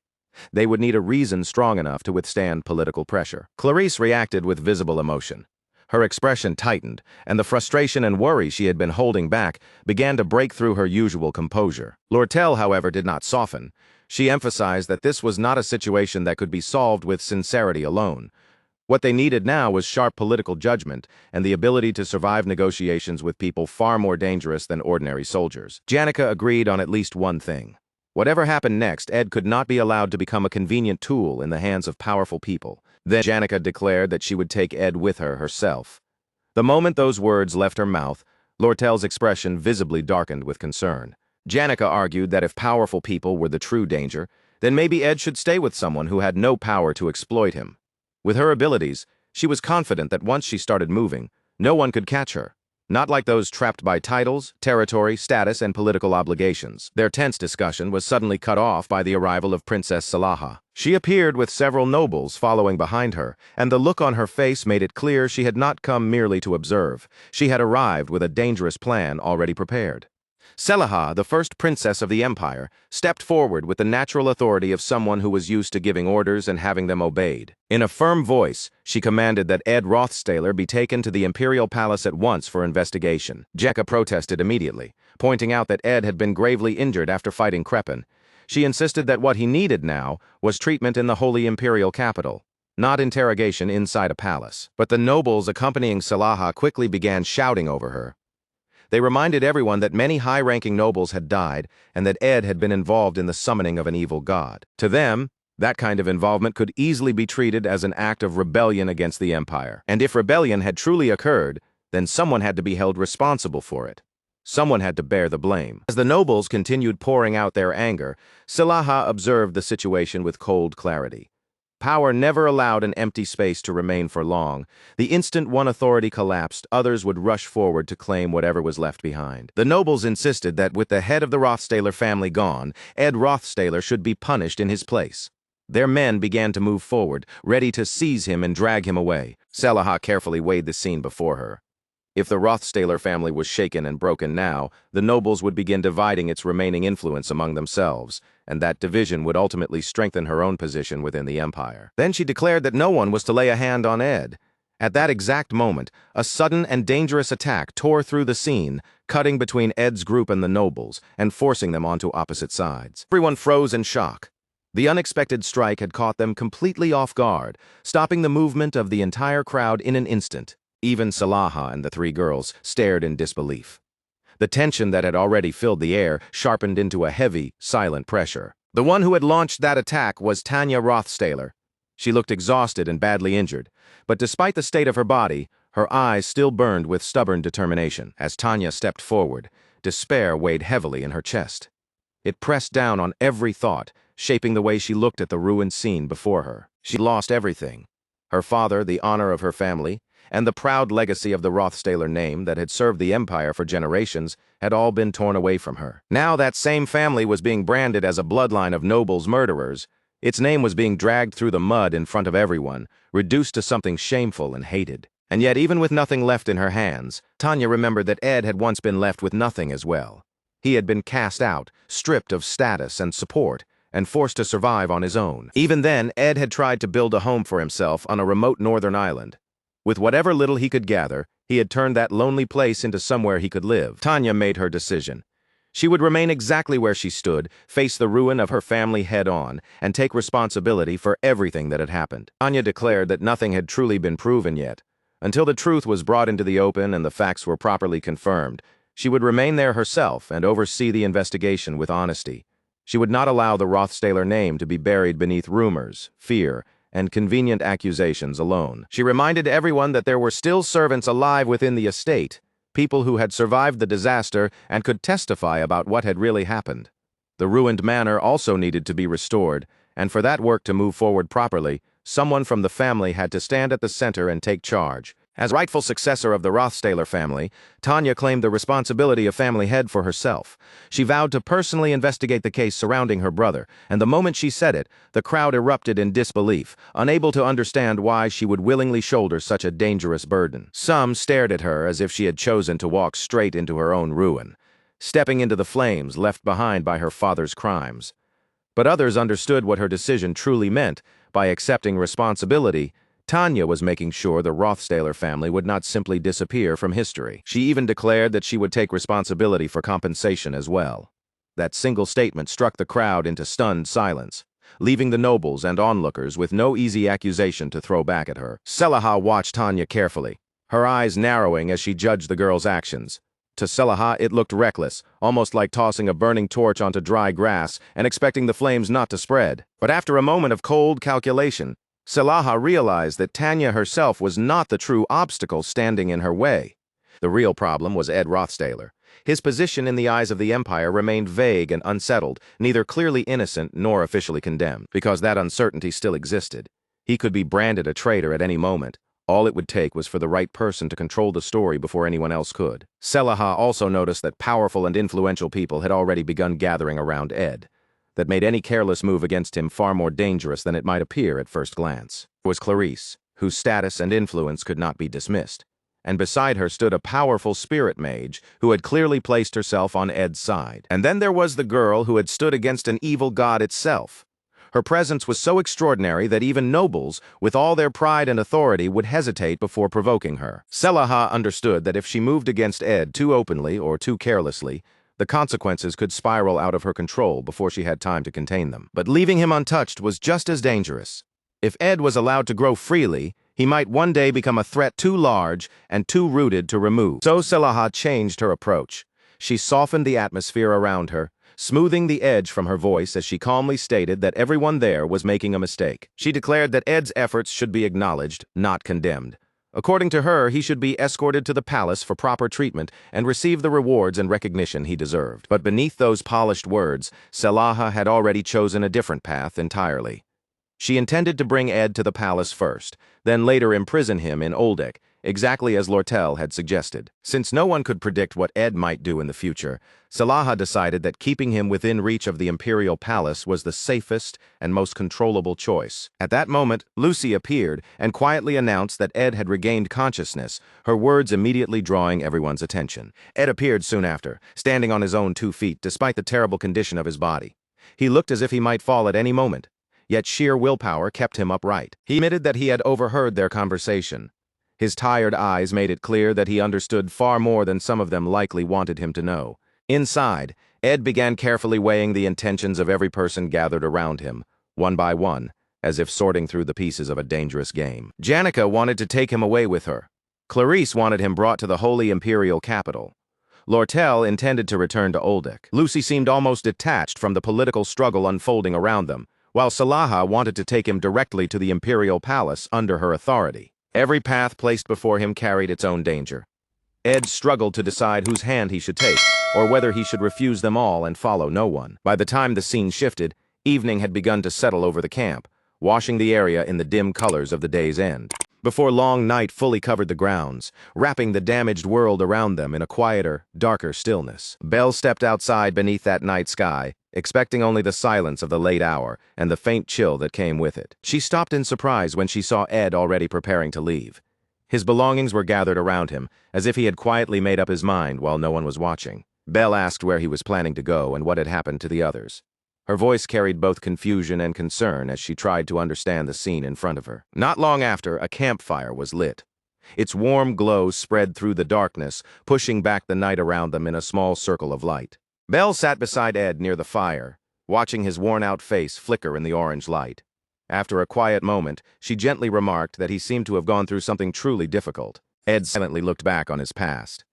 A: They would need a reason strong enough to withstand political pressure. Clarice reacted with visible emotion. Her expression tightened, and the frustration and worry she had been holding back began to break through her usual composure. Lortel, however, did not soften. She emphasized that this was not a situation that could be solved with sincerity alone. What they needed now was sharp political judgment and the ability to survive negotiations with people far more dangerous than ordinary soldiers. Janica agreed on at least one thing. Whatever happened next, Ed could not be allowed to become a convenient tool in the hands of powerful people. Then Janica declared that she would take Ed with her herself. The moment those words left her mouth, Lortel's expression visibly darkened with concern. Janica argued that if powerful people were the true danger, then maybe Ed should stay with someone who had no power to exploit him. With her abilities, she was confident that once she started moving, no one could catch her. Not like those trapped by titles, territory, status, and political obligations. Their tense discussion was suddenly cut off by the arrival of Princess Salaha. She appeared with several nobles following behind her, and the look on her face made it clear she had not come merely to observe. She had arrived with a dangerous plan already prepared. Salaha, the first princess of the empire, stepped forward with the natural authority of someone who was used to giving orders and having them obeyed. In a firm voice, she commanded that Ed Rothstaler be taken to the imperial palace at once for investigation. Janica protested immediately, pointing out that Ed had been gravely injured after fighting Crepin. She insisted that what he needed now was treatment in the Holy Imperial capital, not interrogation inside a palace. But the nobles accompanying Salaha quickly began shouting over her. They reminded everyone that many high-ranking nobles had died and that Ed had been involved in the summoning of an evil god. To them, that kind of involvement could easily be treated as an act of rebellion against the empire. And if rebellion had truly occurred, then someone had to be held responsible for it. Someone had to bear the blame. As the nobles continued pouring out their anger, Salaha observed the situation with cold clarity. Power never allowed an empty space to remain for long. The instant one authority collapsed, others would rush forward to claim whatever was left behind. The nobles insisted that with the head of the Rothstaler family gone, Ed Rothstaler should be punished in his place. Their men began to move forward, ready to seize him and drag him away. Salaha carefully weighed the scene before her. If the Rothstaler family was shaken and broken now, the nobles would begin dividing its remaining influence among themselves, and that division would ultimately strengthen her own position within the empire. Then she declared that no one was to lay a hand on Ed. At that exact moment, a sudden and dangerous attack tore through the scene, cutting between Ed's group and the nobles, and forcing them onto opposite sides. Everyone froze in shock. The unexpected strike had caught them completely off guard, stopping the movement of the entire crowd in an instant. Even Salaha and the three girls stared in disbelief. The tension that had already filled the air sharpened into a heavy, silent pressure. The one who had launched that attack was Tanya Rothstaler. She looked exhausted and badly injured, but despite the state of her body, her eyes still burned with stubborn determination. As Tanya stepped forward, despair weighed heavily in her chest. It pressed down on every thought, shaping the way she looked at the ruined scene before her. She lost everything. Her father, the honor of her family, and the proud legacy of the Rothstaler name that had served the empire for generations had all been torn away from her. Now that same family was being branded as a bloodline of nobles' murderers. Its name was being dragged through the mud in front of everyone, reduced to something shameful and hated. And yet, even with nothing left in her hands, Tanya remembered that Ed had once been left with nothing as well. He had been cast out, stripped of status and support, and forced to survive on his own. Even then, Ed had tried to build a home for himself on a remote northern island. With whatever little he could gather, he had turned that lonely place into somewhere he could live. Tanya made her decision. She would remain exactly where she stood, face the ruin of her family head-on, and take responsibility for everything that had happened. Tanya declared that nothing had truly been proven yet. Until the truth was brought into the open and the facts were properly confirmed, she would remain there herself and oversee the investigation with honesty. She would not allow the Rothstahler name to be buried beneath rumors, fear, and convenient accusations alone. She reminded everyone that there were still servants alive within the estate, people who had survived the disaster and could testify about what had really happened. The ruined manor also needed to be restored, and for that work to move forward properly, someone from the family had to stand at the center and take charge. As rightful successor of the Rothstahler family, Tanya claimed the responsibility of family head for herself. She vowed to personally investigate the case surrounding her brother, and the moment she said it, the crowd erupted in disbelief, unable to understand why she would willingly shoulder such a dangerous burden. Some stared at her as if she had chosen to walk straight into her own ruin, stepping into the flames left behind by her father's crimes. But others understood what her decision truly meant. By accepting responsibility, Tanya was making sure the Rothstahler family would not simply disappear from history. She even declared that she would take responsibility for compensation as well. That single statement struck the crowd into stunned silence, leaving the nobles and onlookers with no easy accusation to throw back at her. Selaha watched Tanya carefully, her eyes narrowing as she judged the girl's actions. To Selaha, it looked reckless, almost like tossing a burning torch onto dry grass and expecting the flames not to spread. But after a moment of cold calculation, Selaha realized that Tanya herself was not the true obstacle standing in her way. The real problem was Ed Rothstahler. His position in the eyes of the Empire remained vague and unsettled, neither clearly innocent nor officially condemned. Because that uncertainty still existed, he could be branded a traitor at any moment. All it would take was for the right person to control the story before anyone else could. Selaha also noticed that powerful and influential people had already begun gathering around Ed. That made any careless move against him far more dangerous than it might appear at first glance. It was Clarice, whose status and influence could not be dismissed. And beside her stood a powerful spirit mage who had clearly placed herself on Ed's side. And then there was the girl who had stood against an evil god itself. Her presence was so extraordinary that even nobles, with all their pride and authority, would hesitate before provoking her. Selaha understood that if she moved against Ed too openly or too carelessly, the consequences could spiral out of her control before she had time to contain them. But leaving him untouched was just as dangerous. If Ed was allowed to grow freely, he might one day become a threat too large and too rooted to remove. So Selaha changed her approach. She softened the atmosphere around her, smoothing the edge from her voice as she calmly stated that everyone there was making a mistake. She declared that Ed's efforts should be acknowledged, not condemned. According to her, he should be escorted to the palace for proper treatment and receive the rewards and recognition he deserved. But beneath those polished words, Selaha had already chosen a different path entirely. She intended to bring Ed to the palace first, then later imprison him in Oldek, exactly as Lortel had suggested. Since no one could predict what Ed might do in the future, Selaha decided that keeping him within reach of the imperial palace was the safest and most controllable choice. At that moment, Lucy appeared and quietly announced that Ed had regained consciousness, her words immediately drawing everyone's attention. Ed appeared soon after, standing on his own 2 feet despite the terrible condition of his body. He looked as if he might fall at any moment, yet sheer willpower kept him upright. He admitted that he had overheard their conversation. His tired eyes made it clear that he understood far more than some of them likely wanted him to know. Inside, Ed began carefully weighing the intentions of every person gathered around him, one by one, as if sorting through the pieces of a dangerous game. Janica wanted to take him away with her. Clarice wanted him brought to the holy imperial capital. Lortel intended to return to Oldek. Lucy seemed almost detached from the political struggle unfolding around them, while Selaha wanted to take him directly to the imperial palace under her authority. Every path placed before him carried its own danger. Ed struggled to decide whose hand he should take, or whether he should refuse them all and follow no one. By the time the scene shifted, evening had begun to settle over the camp, washing the area in the dim colors of the day's end. Before long, night fully covered the grounds, wrapping the damaged world around them in a quieter, darker stillness. Belle stepped outside beneath that night sky, expecting only the silence of the late hour and the faint chill that came with it. She stopped in surprise when she saw Ed already preparing to leave. His belongings were gathered around him, as if he had quietly made up his mind while no one was watching. Belle asked where he was planning to go and what had happened to the others. Her voice carried both confusion and concern as she tried to understand the scene in front of her. Not long after, a campfire was lit. Its warm glow spread through the darkness, pushing back the night around them in a small circle of light. Belle sat beside Ed near the fire, watching his worn-out face flicker in the orange light. After a quiet moment, she gently remarked that he seemed to have gone through something truly difficult. Ed silently looked back on his past.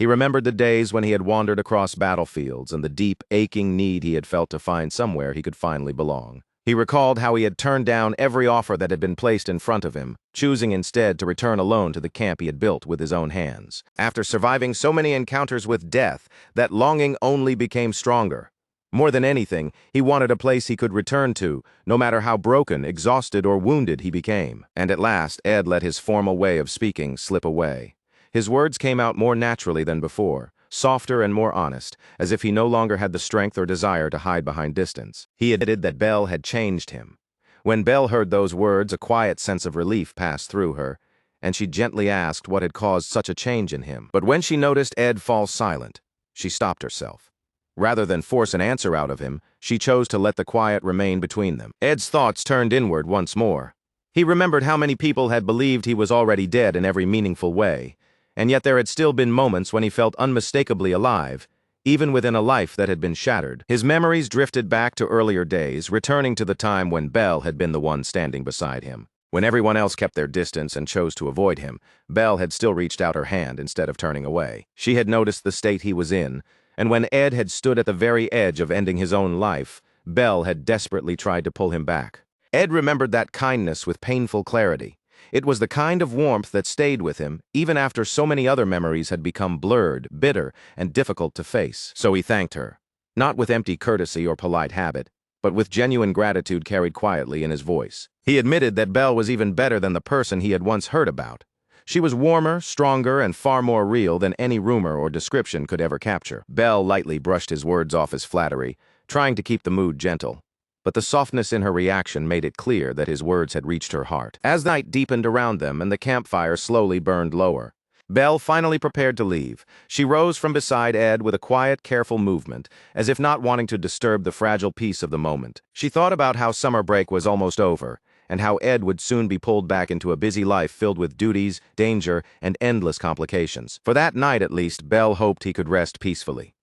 A: He remembered the days when he had wandered across battlefields and the deep, aching need he had felt to find somewhere he could finally belong. He recalled how he had turned down every offer that had been placed in front of him, choosing instead to return alone to the camp he had built with his own hands. After surviving so many encounters with death, that longing only became stronger. More than anything, he wanted a place he could return to, no matter how broken, exhausted, or wounded he became. And at last, Ed let his formal way of speaking slip away. His words came out more naturally than before, softer and more honest, as if he no longer had the strength or desire to hide behind distance. He admitted that Belle had changed him. When Belle heard those words, a quiet sense of relief passed through her, and she gently asked what had caused such a change in him. But when she noticed Ed fall silent, she stopped herself. Rather than force an answer out of him, she chose to let the quiet remain between them. Ed's thoughts turned inward once more. He remembered how many people had believed he was already dead in every meaningful way, and yet there had still been moments when he felt unmistakably alive, even within a life that had been shattered. His memories drifted back to earlier days, returning to the time when Belle had been the one standing beside him. When everyone else kept their distance and chose to avoid him, Belle had still reached out her hand instead of turning away. She had noticed the state he was in, and when Ed had stood at the very edge of ending his own life, Belle had desperately tried to pull him back. Ed remembered that kindness with painful clarity. It was the kind of warmth that stayed with him, even after so many other memories had become blurred, bitter, and difficult to face. So he thanked her, not with empty courtesy or polite habit, but with genuine gratitude carried quietly in his voice. He admitted that Belle was even better than the person he had once heard about. She was warmer, stronger, and far more real than any rumor or description could ever capture. Belle lightly brushed his words off as flattery, trying to keep the mood gentle. But the softness in her reaction made it clear that his words had reached her heart. As night deepened around them and the campfire slowly burned lower, Belle finally prepared to leave. She rose from beside Ed with a quiet, careful movement, as if not wanting to disturb the fragile peace of the moment. She thought about how summer break was almost over, and how Ed would soon be pulled back into a busy life filled with duties, danger, and endless complications. For that night, at least, Belle hoped he could rest peacefully.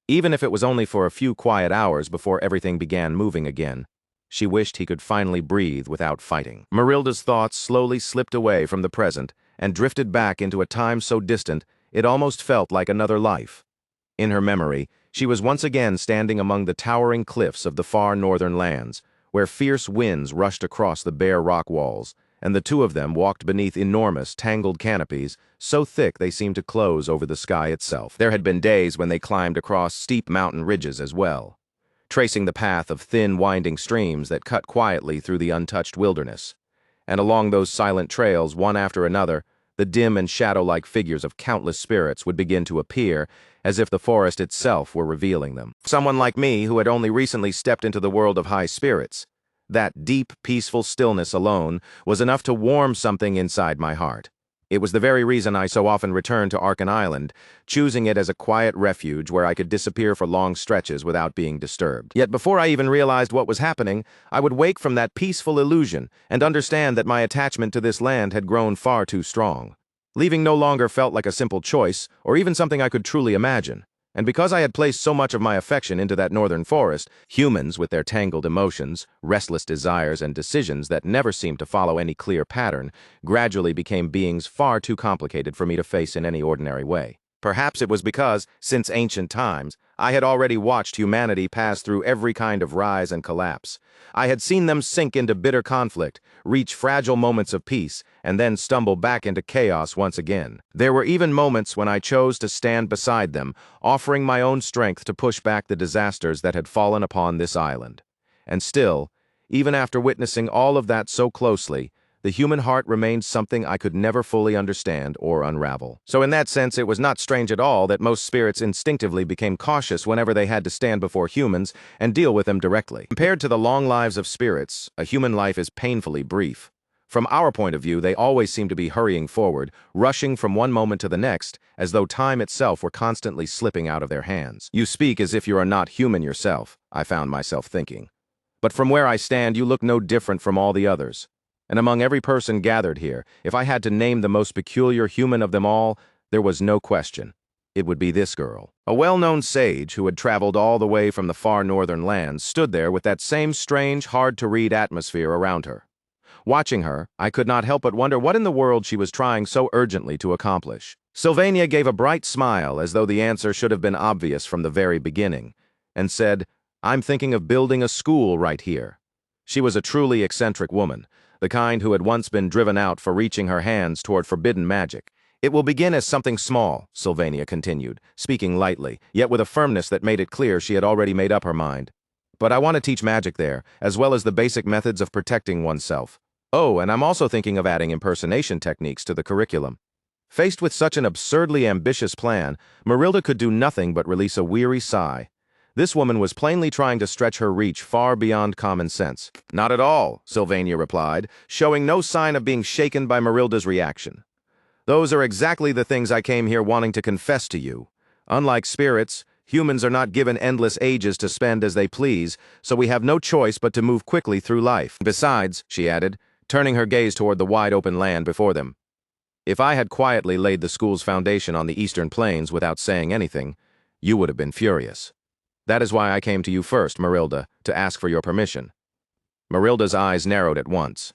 A: Even if it was only for a few quiet hours before everything began moving again, she wished he could finally breathe without fighting. Marilda's thoughts slowly slipped away from the present and drifted back into a time so distant it almost felt like another life. In her memory, she was once again standing among the towering cliffs of the far northern lands, where fierce winds rushed across the bare rock walls, and the two of them walked beneath enormous, tangled canopies, so thick they seemed to close over the sky itself. There had been days when they climbed across steep mountain ridges as well, tracing the path of thin, winding streams that cut quietly through the untouched wilderness. And along those silent trails, one after another, the dim and shadow-like figures of countless spirits would begin to appear, as if the forest itself were revealing them. Someone like me, who had only recently stepped into the world of high spirits, that deep, peaceful stillness alone was enough to warm something inside my heart. It was the very reason I so often returned to Arkan Island, choosing it as a quiet refuge where I could disappear for long stretches without being disturbed. Yet before I even realized what was happening, I would wake from that peaceful illusion and understand that my attachment to this land had grown far too strong. Leaving no longer felt like a simple choice, or even something I could truly imagine. And because I had placed so much of my affection into that northern forest, humans with their tangled emotions, restless desires, and decisions that never seemed to follow any clear pattern, gradually became beings far too complicated for me to face in any ordinary way. Perhaps it was because, since ancient times, I had already watched humanity pass through every kind of rise and collapse. I had seen them sink into bitter conflict, reach fragile moments of peace, and then stumble back into chaos once again. There were even moments when I chose to stand beside them, offering my own strength to push back the disasters that had fallen upon this island. And still, even after witnessing all of that so closely, the human heart remained something I could never fully understand or unravel. So in that sense, it was not strange at all that most spirits instinctively became cautious whenever they had to stand before humans and deal with them directly. Compared to the long lives of spirits, a human life is painfully brief. From our point of view, they always seem to be hurrying forward, rushing from one moment to the next, as though time itself were constantly slipping out of their hands. You speak as if you are not human yourself, I found myself thinking. But from where I stand, you look no different from all the others. And among every person gathered here, if I had to name the most peculiar human of them all, there was no question. It would be this girl. A well-known sage who had traveled all the way from the far northern lands stood there with that same strange, hard-to-read atmosphere around her. Watching her, I could not help but wonder what in the world she was trying so urgently to accomplish. Sylvania gave a bright smile as though the answer should have been obvious from the very beginning, and said, "I'm thinking of building a school right here." She was a truly eccentric woman, the kind who had once been driven out for reaching her hands toward forbidden magic. "It will begin as something small," Sylvania continued, speaking lightly, yet with a firmness that made it clear she had already made up her mind. "But I want to teach magic there, as well as the basic methods of protecting oneself. Oh, and I'm also thinking of adding impersonation techniques to the curriculum." Faced with such an absurdly ambitious plan, Marilda could do nothing but release a weary sigh. This woman was plainly trying to stretch her reach far beyond common sense. "Not at all," Sylvania replied, showing no sign of being shaken by Marilda's reaction. "Those are exactly the things I came here wanting to confess to you. Unlike spirits, humans are not given endless ages to spend as they please, so we have no choice but to move quickly through life. Besides," she added, turning her gaze toward the wide-open land before them, "if I had quietly laid the school's foundation on the eastern plains without saying anything, you would have been furious. That is why I came to you first, Marilda, to ask for your permission." Marilda's eyes narrowed at once.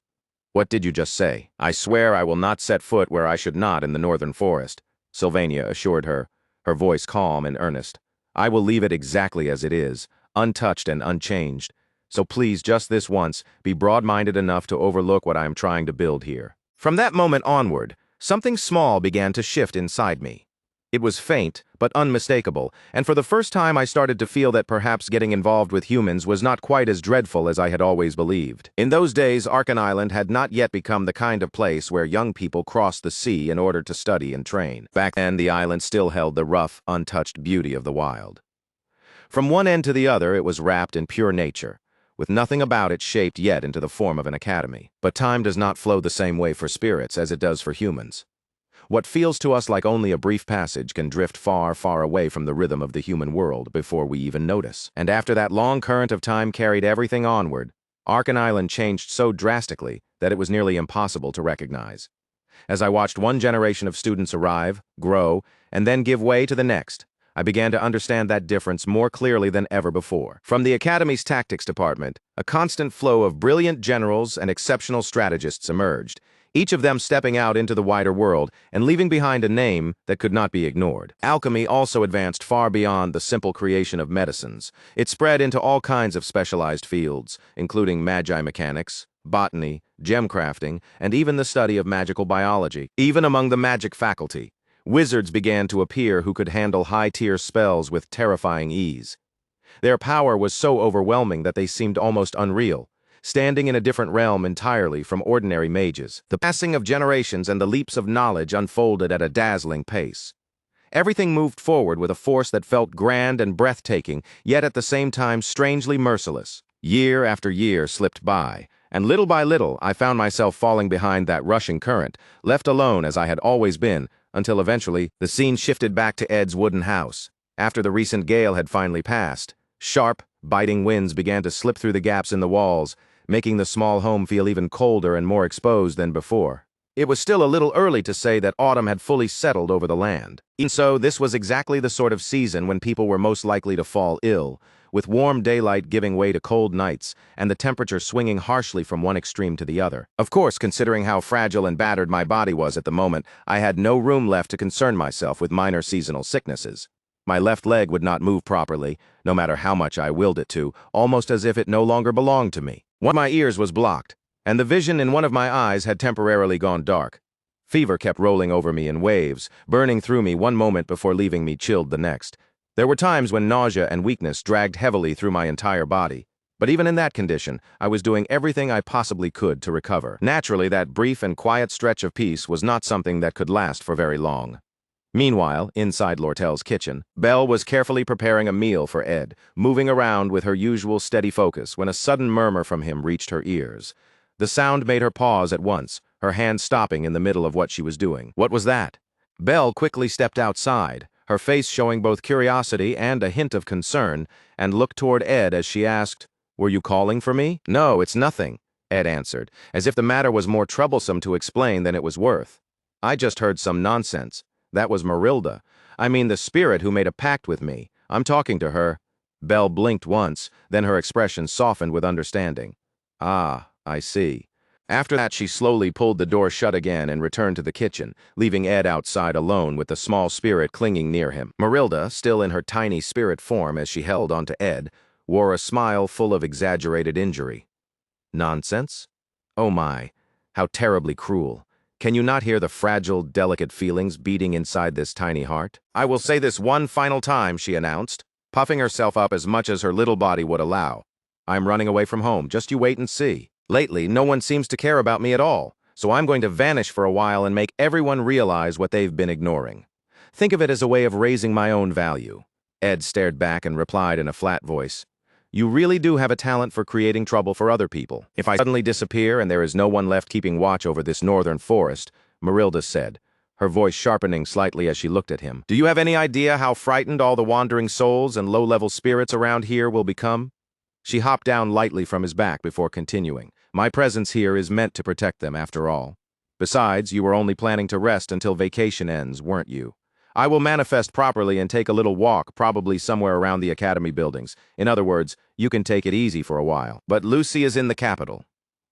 A: "What did you just say?" "I swear I will not set foot where I should not in the northern forest," Sylvania assured her, her voice calm and earnest. "I will leave it exactly as it is, untouched and unchanged. So please, just this once, be broad-minded enough to overlook what I am trying to build here." From that moment onward, something small began to shift inside me. It was faint, but unmistakable, and for the first time I started to feel that perhaps getting involved with humans was not quite as dreadful as I had always believed. In those days, Arkan Island had not yet become the kind of place where young people crossed the sea in order to study and train. Back then, the island still held the rough, untouched beauty of the wild. From one end to the other, it was wrapped in pure nature, with nothing about it shaped yet into the form of an academy. But time does not flow the same way for spirits as it does for humans. What feels to us like only a brief passage can drift far, far away from the rhythm of the human world before we even notice. And after that long current of time carried everything onward, Arkan Island changed so drastically that it was nearly impossible to recognize. As I watched one generation of students arrive, grow, and then give way to the next, I began to understand that difference more clearly than ever before. From the Academy's tactics department, a constant flow of brilliant generals and exceptional strategists emerged, each of them stepping out into the wider world and leaving behind a name that could not be ignored. Alchemy also advanced far beyond the simple creation of medicines. It spread into all kinds of specialized fields, including magi mechanics, botany, gemcrafting, and even the study of magical biology. Even among the magic faculty, wizards began to appear who could handle high-tier spells with terrifying ease. Their power was so overwhelming that they seemed almost unreal, standing in a different realm entirely from ordinary mages. The passing of generations and the leaps of knowledge unfolded at a dazzling pace. Everything moved forward with a force that felt grand and breathtaking, yet at the same time strangely merciless. Year after year slipped by, and little by little I found myself falling behind that rushing current, left alone as I had always been, until eventually the scene shifted back to Ed's wooden house. After the recent gale had finally passed, sharp, biting winds began to slip through the gaps in the walls, making the small home feel even colder and more exposed than before. It was still a little early to say that autumn had fully settled over the land. Even so, this was exactly the sort of season when people were most likely to fall ill, with warm daylight giving way to cold nights and the temperature swinging harshly from one extreme to the other. Of course, considering how fragile and battered my body was at the moment, I had no room left to concern myself with minor seasonal sicknesses. My left leg would not move properly, no matter how much I willed it to, almost as if it no longer belonged to me. One of my ears was blocked, and the vision in one of my eyes had temporarily gone dark. Fever kept rolling over me in waves, burning through me one moment before leaving me chilled the next. There were times when nausea and weakness dragged heavily through my entire body, but even in that condition, I was doing everything I possibly could to recover. Naturally, that brief and quiet stretch of peace was not something that could last for very long. Meanwhile, inside Lortel's kitchen, Belle was carefully preparing a meal for Ed, moving around with her usual steady focus when a sudden murmur from him reached her ears. The sound made her pause at once, her hand stopping in the middle of what she was doing. What was that? Belle quickly stepped outside, her face showing both curiosity and a hint of concern, and looked toward Ed as she asked, "Were you calling for me?" "No, it's nothing," Ed answered, as if the matter was more troublesome to explain than it was worth. "I just heard some nonsense. That was Marilda. I mean the spirit who made a pact with me. I'm talking to her." Belle blinked once, then her expression softened with understanding. "Ah, I see. After that, she slowly pulled the door shut again and returned to the kitchen, leaving Ed outside alone with the small spirit clinging near him. Marilda, still in her tiny spirit form as she held onto Ed, wore a smile full of exaggerated injury. Nonsense? Oh my, how terribly cruel. Can you not hear the fragile, delicate feelings beating inside this tiny heart? I will say this one final time, she announced, puffing herself up as much as her little body would allow. I'm running away from home, just you wait and see. Lately, no one seems to care about me at all, so I'm going to vanish for a while and make everyone realize what they've been ignoring. Think of it as a way of raising my own value. Ed stared back and replied in a flat voice. You really do have a talent for creating trouble for other people. If I suddenly disappear and there is no one left keeping watch over this northern forest, Marilda said, her voice sharpening slightly as she looked at him. Do you have any idea how frightened all the wandering souls and low-level spirits around here will become? She hopped down lightly from his back before continuing. My presence here is meant to protect them, after all. Besides, you were only planning to rest until vacation ends, weren't you? I will manifest properly and take a little walk, probably somewhere around the academy buildings. In other words, you can take it easy for a while. But Lucy is in the capital,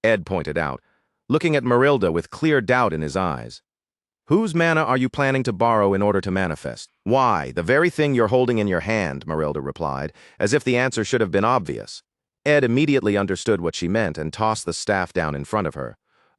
A: Ed pointed out, looking at Marilda with clear doubt in his eyes. Whose mana are you planning to borrow in order to manifest? Why, the very thing you're holding in your hand, Marilda replied, as if the answer should have been obvious. Ed immediately understood what she meant and tossed the staff down in front of her.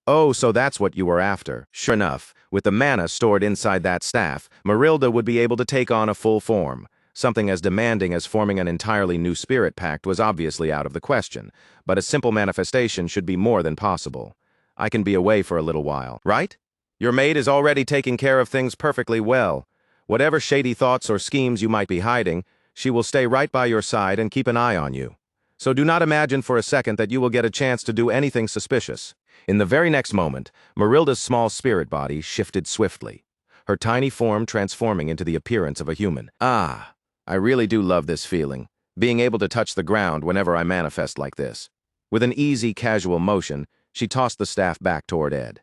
A: Oh, so that's what you were after. Sure enough, with the mana stored inside that staff, Marilda would be able to take on a full form. Something as demanding as forming an entirely new spirit pact was obviously out of the question, but a simple manifestation should be more than possible. I can be away for a little while, right? Your maid is already taking care of things perfectly well. Whatever shady thoughts or schemes you might be hiding, she will stay right by your side and keep an eye on you. So do not imagine for a second that you will get a chance to do anything suspicious. In the very next moment, Marilda's small spirit body shifted swiftly, her tiny form transforming into the appearance of a human. Ah, I really do love this feeling, being able to touch the ground whenever I manifest like this. With an easy, casual motion, she tossed the staff back toward Ed.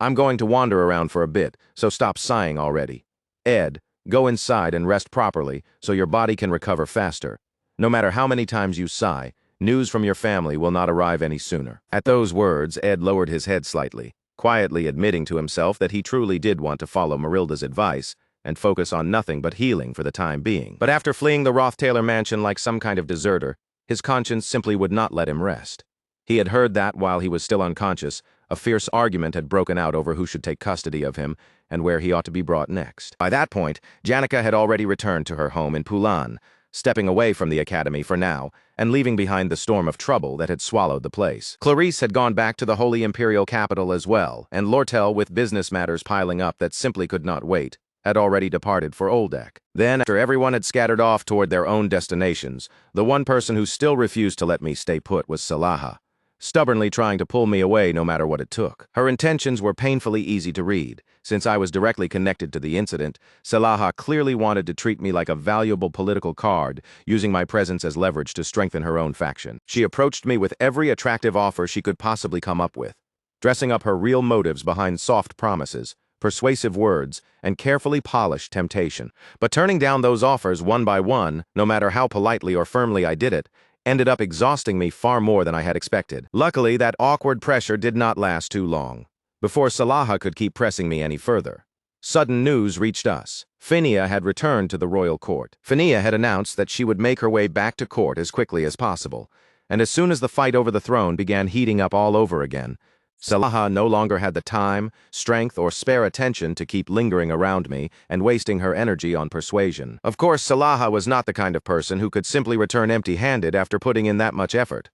A: I'm going to wander around for a bit, so stop sighing already. Ed, go inside and rest properly so your body can recover faster. No matter how many times you sigh, news from your family will not arrive any sooner. At those words, Ed lowered his head slightly, quietly admitting to himself that he truly did want to follow Marilda's advice and focus on nothing but healing for the time being. But after fleeing the Roth-Taylor mansion like some kind of deserter, his conscience simply would not let him rest. He had heard that, while he was still unconscious, a fierce argument had broken out over who should take custody of him and where he ought to be brought next. By that point, Janica had already returned to her home in Pulan, stepping away from the academy for now and leaving behind the storm of trouble that had swallowed the place. Clarice had gone back to the Holy Imperial capital as well, and Lortel, with business matters piling up that simply could not wait, had already departed for Oldek. Then, after everyone had scattered off toward their own destinations, the one person who still refused to let me stay put was Salaha, stubbornly trying to pull me away no matter what it took. Her intentions were painfully easy to read. Since I was directly connected to the incident, Salaha clearly wanted to treat me like a valuable political card, using my presence as leverage to strengthen her own faction. She approached me with every attractive offer she could possibly come up with, dressing up her real motives behind soft promises, persuasive words, and carefully polished temptation. But turning down those offers one by one, no matter how politely or firmly I did it, ended up exhausting me far more than I had expected. Luckily, that awkward pressure did not last too long. Before Salaha could keep pressing me any further, sudden news reached us. Phinia had returned to the royal court. Phinia had announced that she would make her way back to court as quickly as possible, and as soon as the fight over the throne began heating up all over again, Salaha no longer had the time, strength, or spare attention to keep lingering around me and wasting her energy on persuasion. Of course, Salaha was not the kind of person who could simply return empty-handed after putting in that much effort.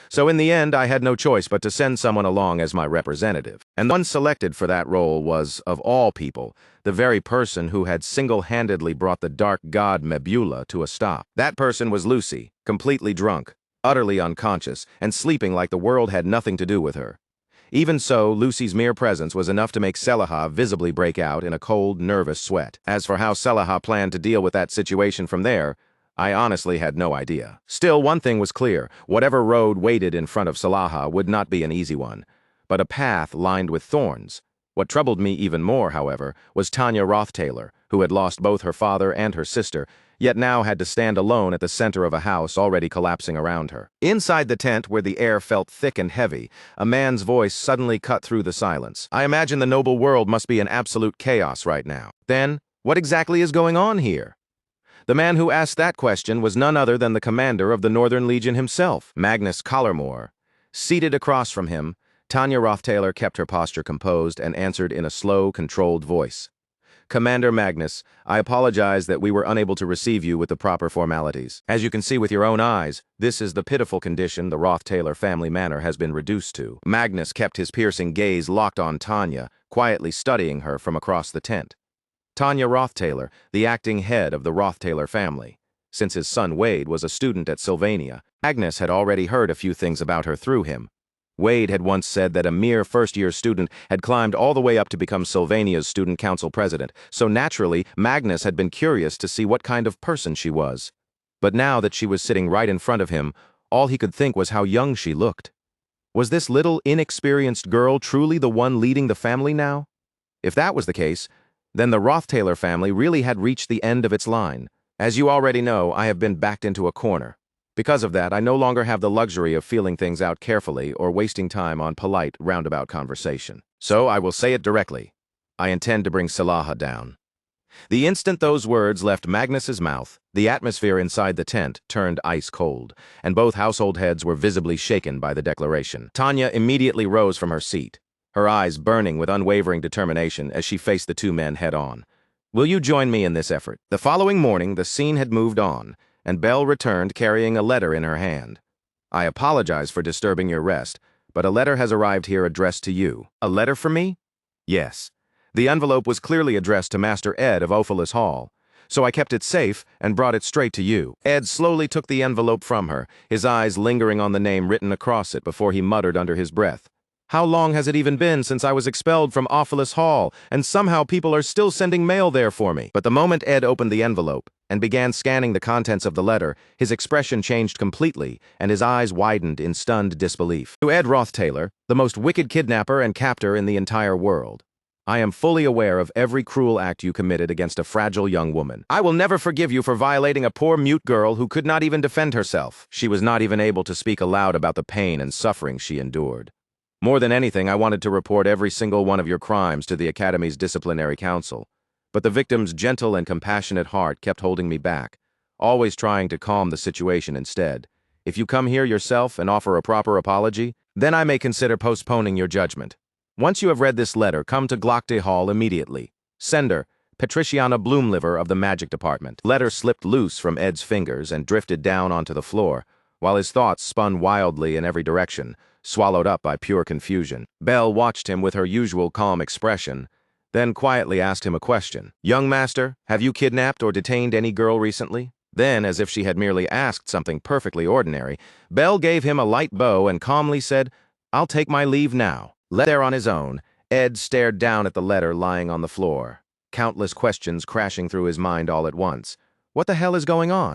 A: So in the end, I had no choice but to send someone along as my representative. And the one selected for that role was, of all people, the very person who had single-handedly brought the dark god Mebula to a stop. That person was Lucy, completely drunk, utterly unconscious, and sleeping like the world had nothing to do with her. Even so, Lucy's mere presence was enough to make Salaha visibly break out in a cold, nervous sweat. As for how Salaha planned to deal with that situation from there, I honestly had no idea. Still, one thing was clear. Whatever road waited in front of Salaha would not be an easy one, but a path lined with thorns. What troubled me even more, however, was Tanya Roth-Taylor, who had lost both her father and her sister, yet now had to stand alone at the center of a house already collapsing around her. Inside the tent, where the air felt thick and heavy, a man's voice suddenly cut through the silence. "I imagine the noble world must be in absolute chaos right now. Then, what exactly is going on here?" The man who asked that question was none other than the commander of the Northern Legion himself, Magnus Collarmore. Seated across from him, Tanya Rothtailor kept her posture composed and answered in a slow, controlled voice. "Commander Magnus, I apologize that we were unable to receive you with the proper formalities. As you can see with your own eyes, this is the pitiful condition the Rothtailor family manor has been reduced to." Magnus kept his piercing gaze locked on Tanya, quietly studying her from across the tent. Tanya Rothtailor, the acting head of the Rothtailor family. Since his son Wade was a student at Sylvania, Magnus had already heard a few things about her through him. Wade had once said that a mere first-year student had climbed all the way up to become Sylvania's student council president, so naturally, Magnus had been curious to see what kind of person she was. But now that she was sitting right in front of him, all he could think was how young she looked. Was this little, inexperienced girl truly the one leading the family now? If that was the case, then the Rothtailor family really had reached the end of its line. As you already know, I have been backed into a corner. Because of that, I no longer have the luxury of feeling things out carefully or wasting time on polite, roundabout conversation. So I will say it directly. I intend to bring Salaha down. The instant those words left Magnus's mouth, the atmosphere inside the tent turned ice cold, and both household heads were visibly shaken by the declaration. Tanya immediately rose from her seat, her eyes burning with unwavering determination as she faced the two men head-on. "Will you join me in this effort?" The following morning, the scene had moved on, and Belle returned carrying a letter in her hand. "I apologize for disturbing your rest, but a letter has arrived here addressed to you." "A letter for me?" "Yes." The envelope was clearly addressed to Master Ed of Ophalis Hall, so I kept it safe and brought it straight to you. Ed slowly took the envelope from her, his eyes lingering on the name written across it before he muttered under his breath. "How long has it even been since I was expelled from Ophalis Hall, and somehow people are still sending mail there for me?" But the moment Ed opened the envelope and began scanning the contents of the letter, his expression changed completely, and his eyes widened in stunned disbelief. "To Ed Rothtailor, the most wicked kidnapper and captor in the entire world. I am fully aware of every cruel act you committed against a fragile young woman. I will never forgive you for violating a poor mute girl who could not even defend herself. She was not even able to speak aloud about the pain and suffering she endured. More than anything, I wanted to report every single one of your crimes to the Academy's disciplinary council. But the victim's gentle and compassionate heart kept holding me back, always trying to calm the situation instead. If you come here yourself and offer a proper apology, then I may consider postponing your judgment. Once you have read this letter, come to Glockday Hall immediately. Sender, Patriciana Bloomliver of the Magic Department." Letter slipped loose from Ed's fingers and drifted down onto the floor, while his thoughts spun wildly in every direction, swallowed up by pure confusion. Belle watched him with her usual calm expression, then quietly asked him a question. "Young master, have you kidnapped or detained any girl recently?" Then, as if she had merely asked something perfectly ordinary, Belle gave him a light bow and calmly said, "I'll take my leave now." There on his own, Ed stared down at the letter lying on the floor, countless questions crashing through his mind all at once. What the hell is going on?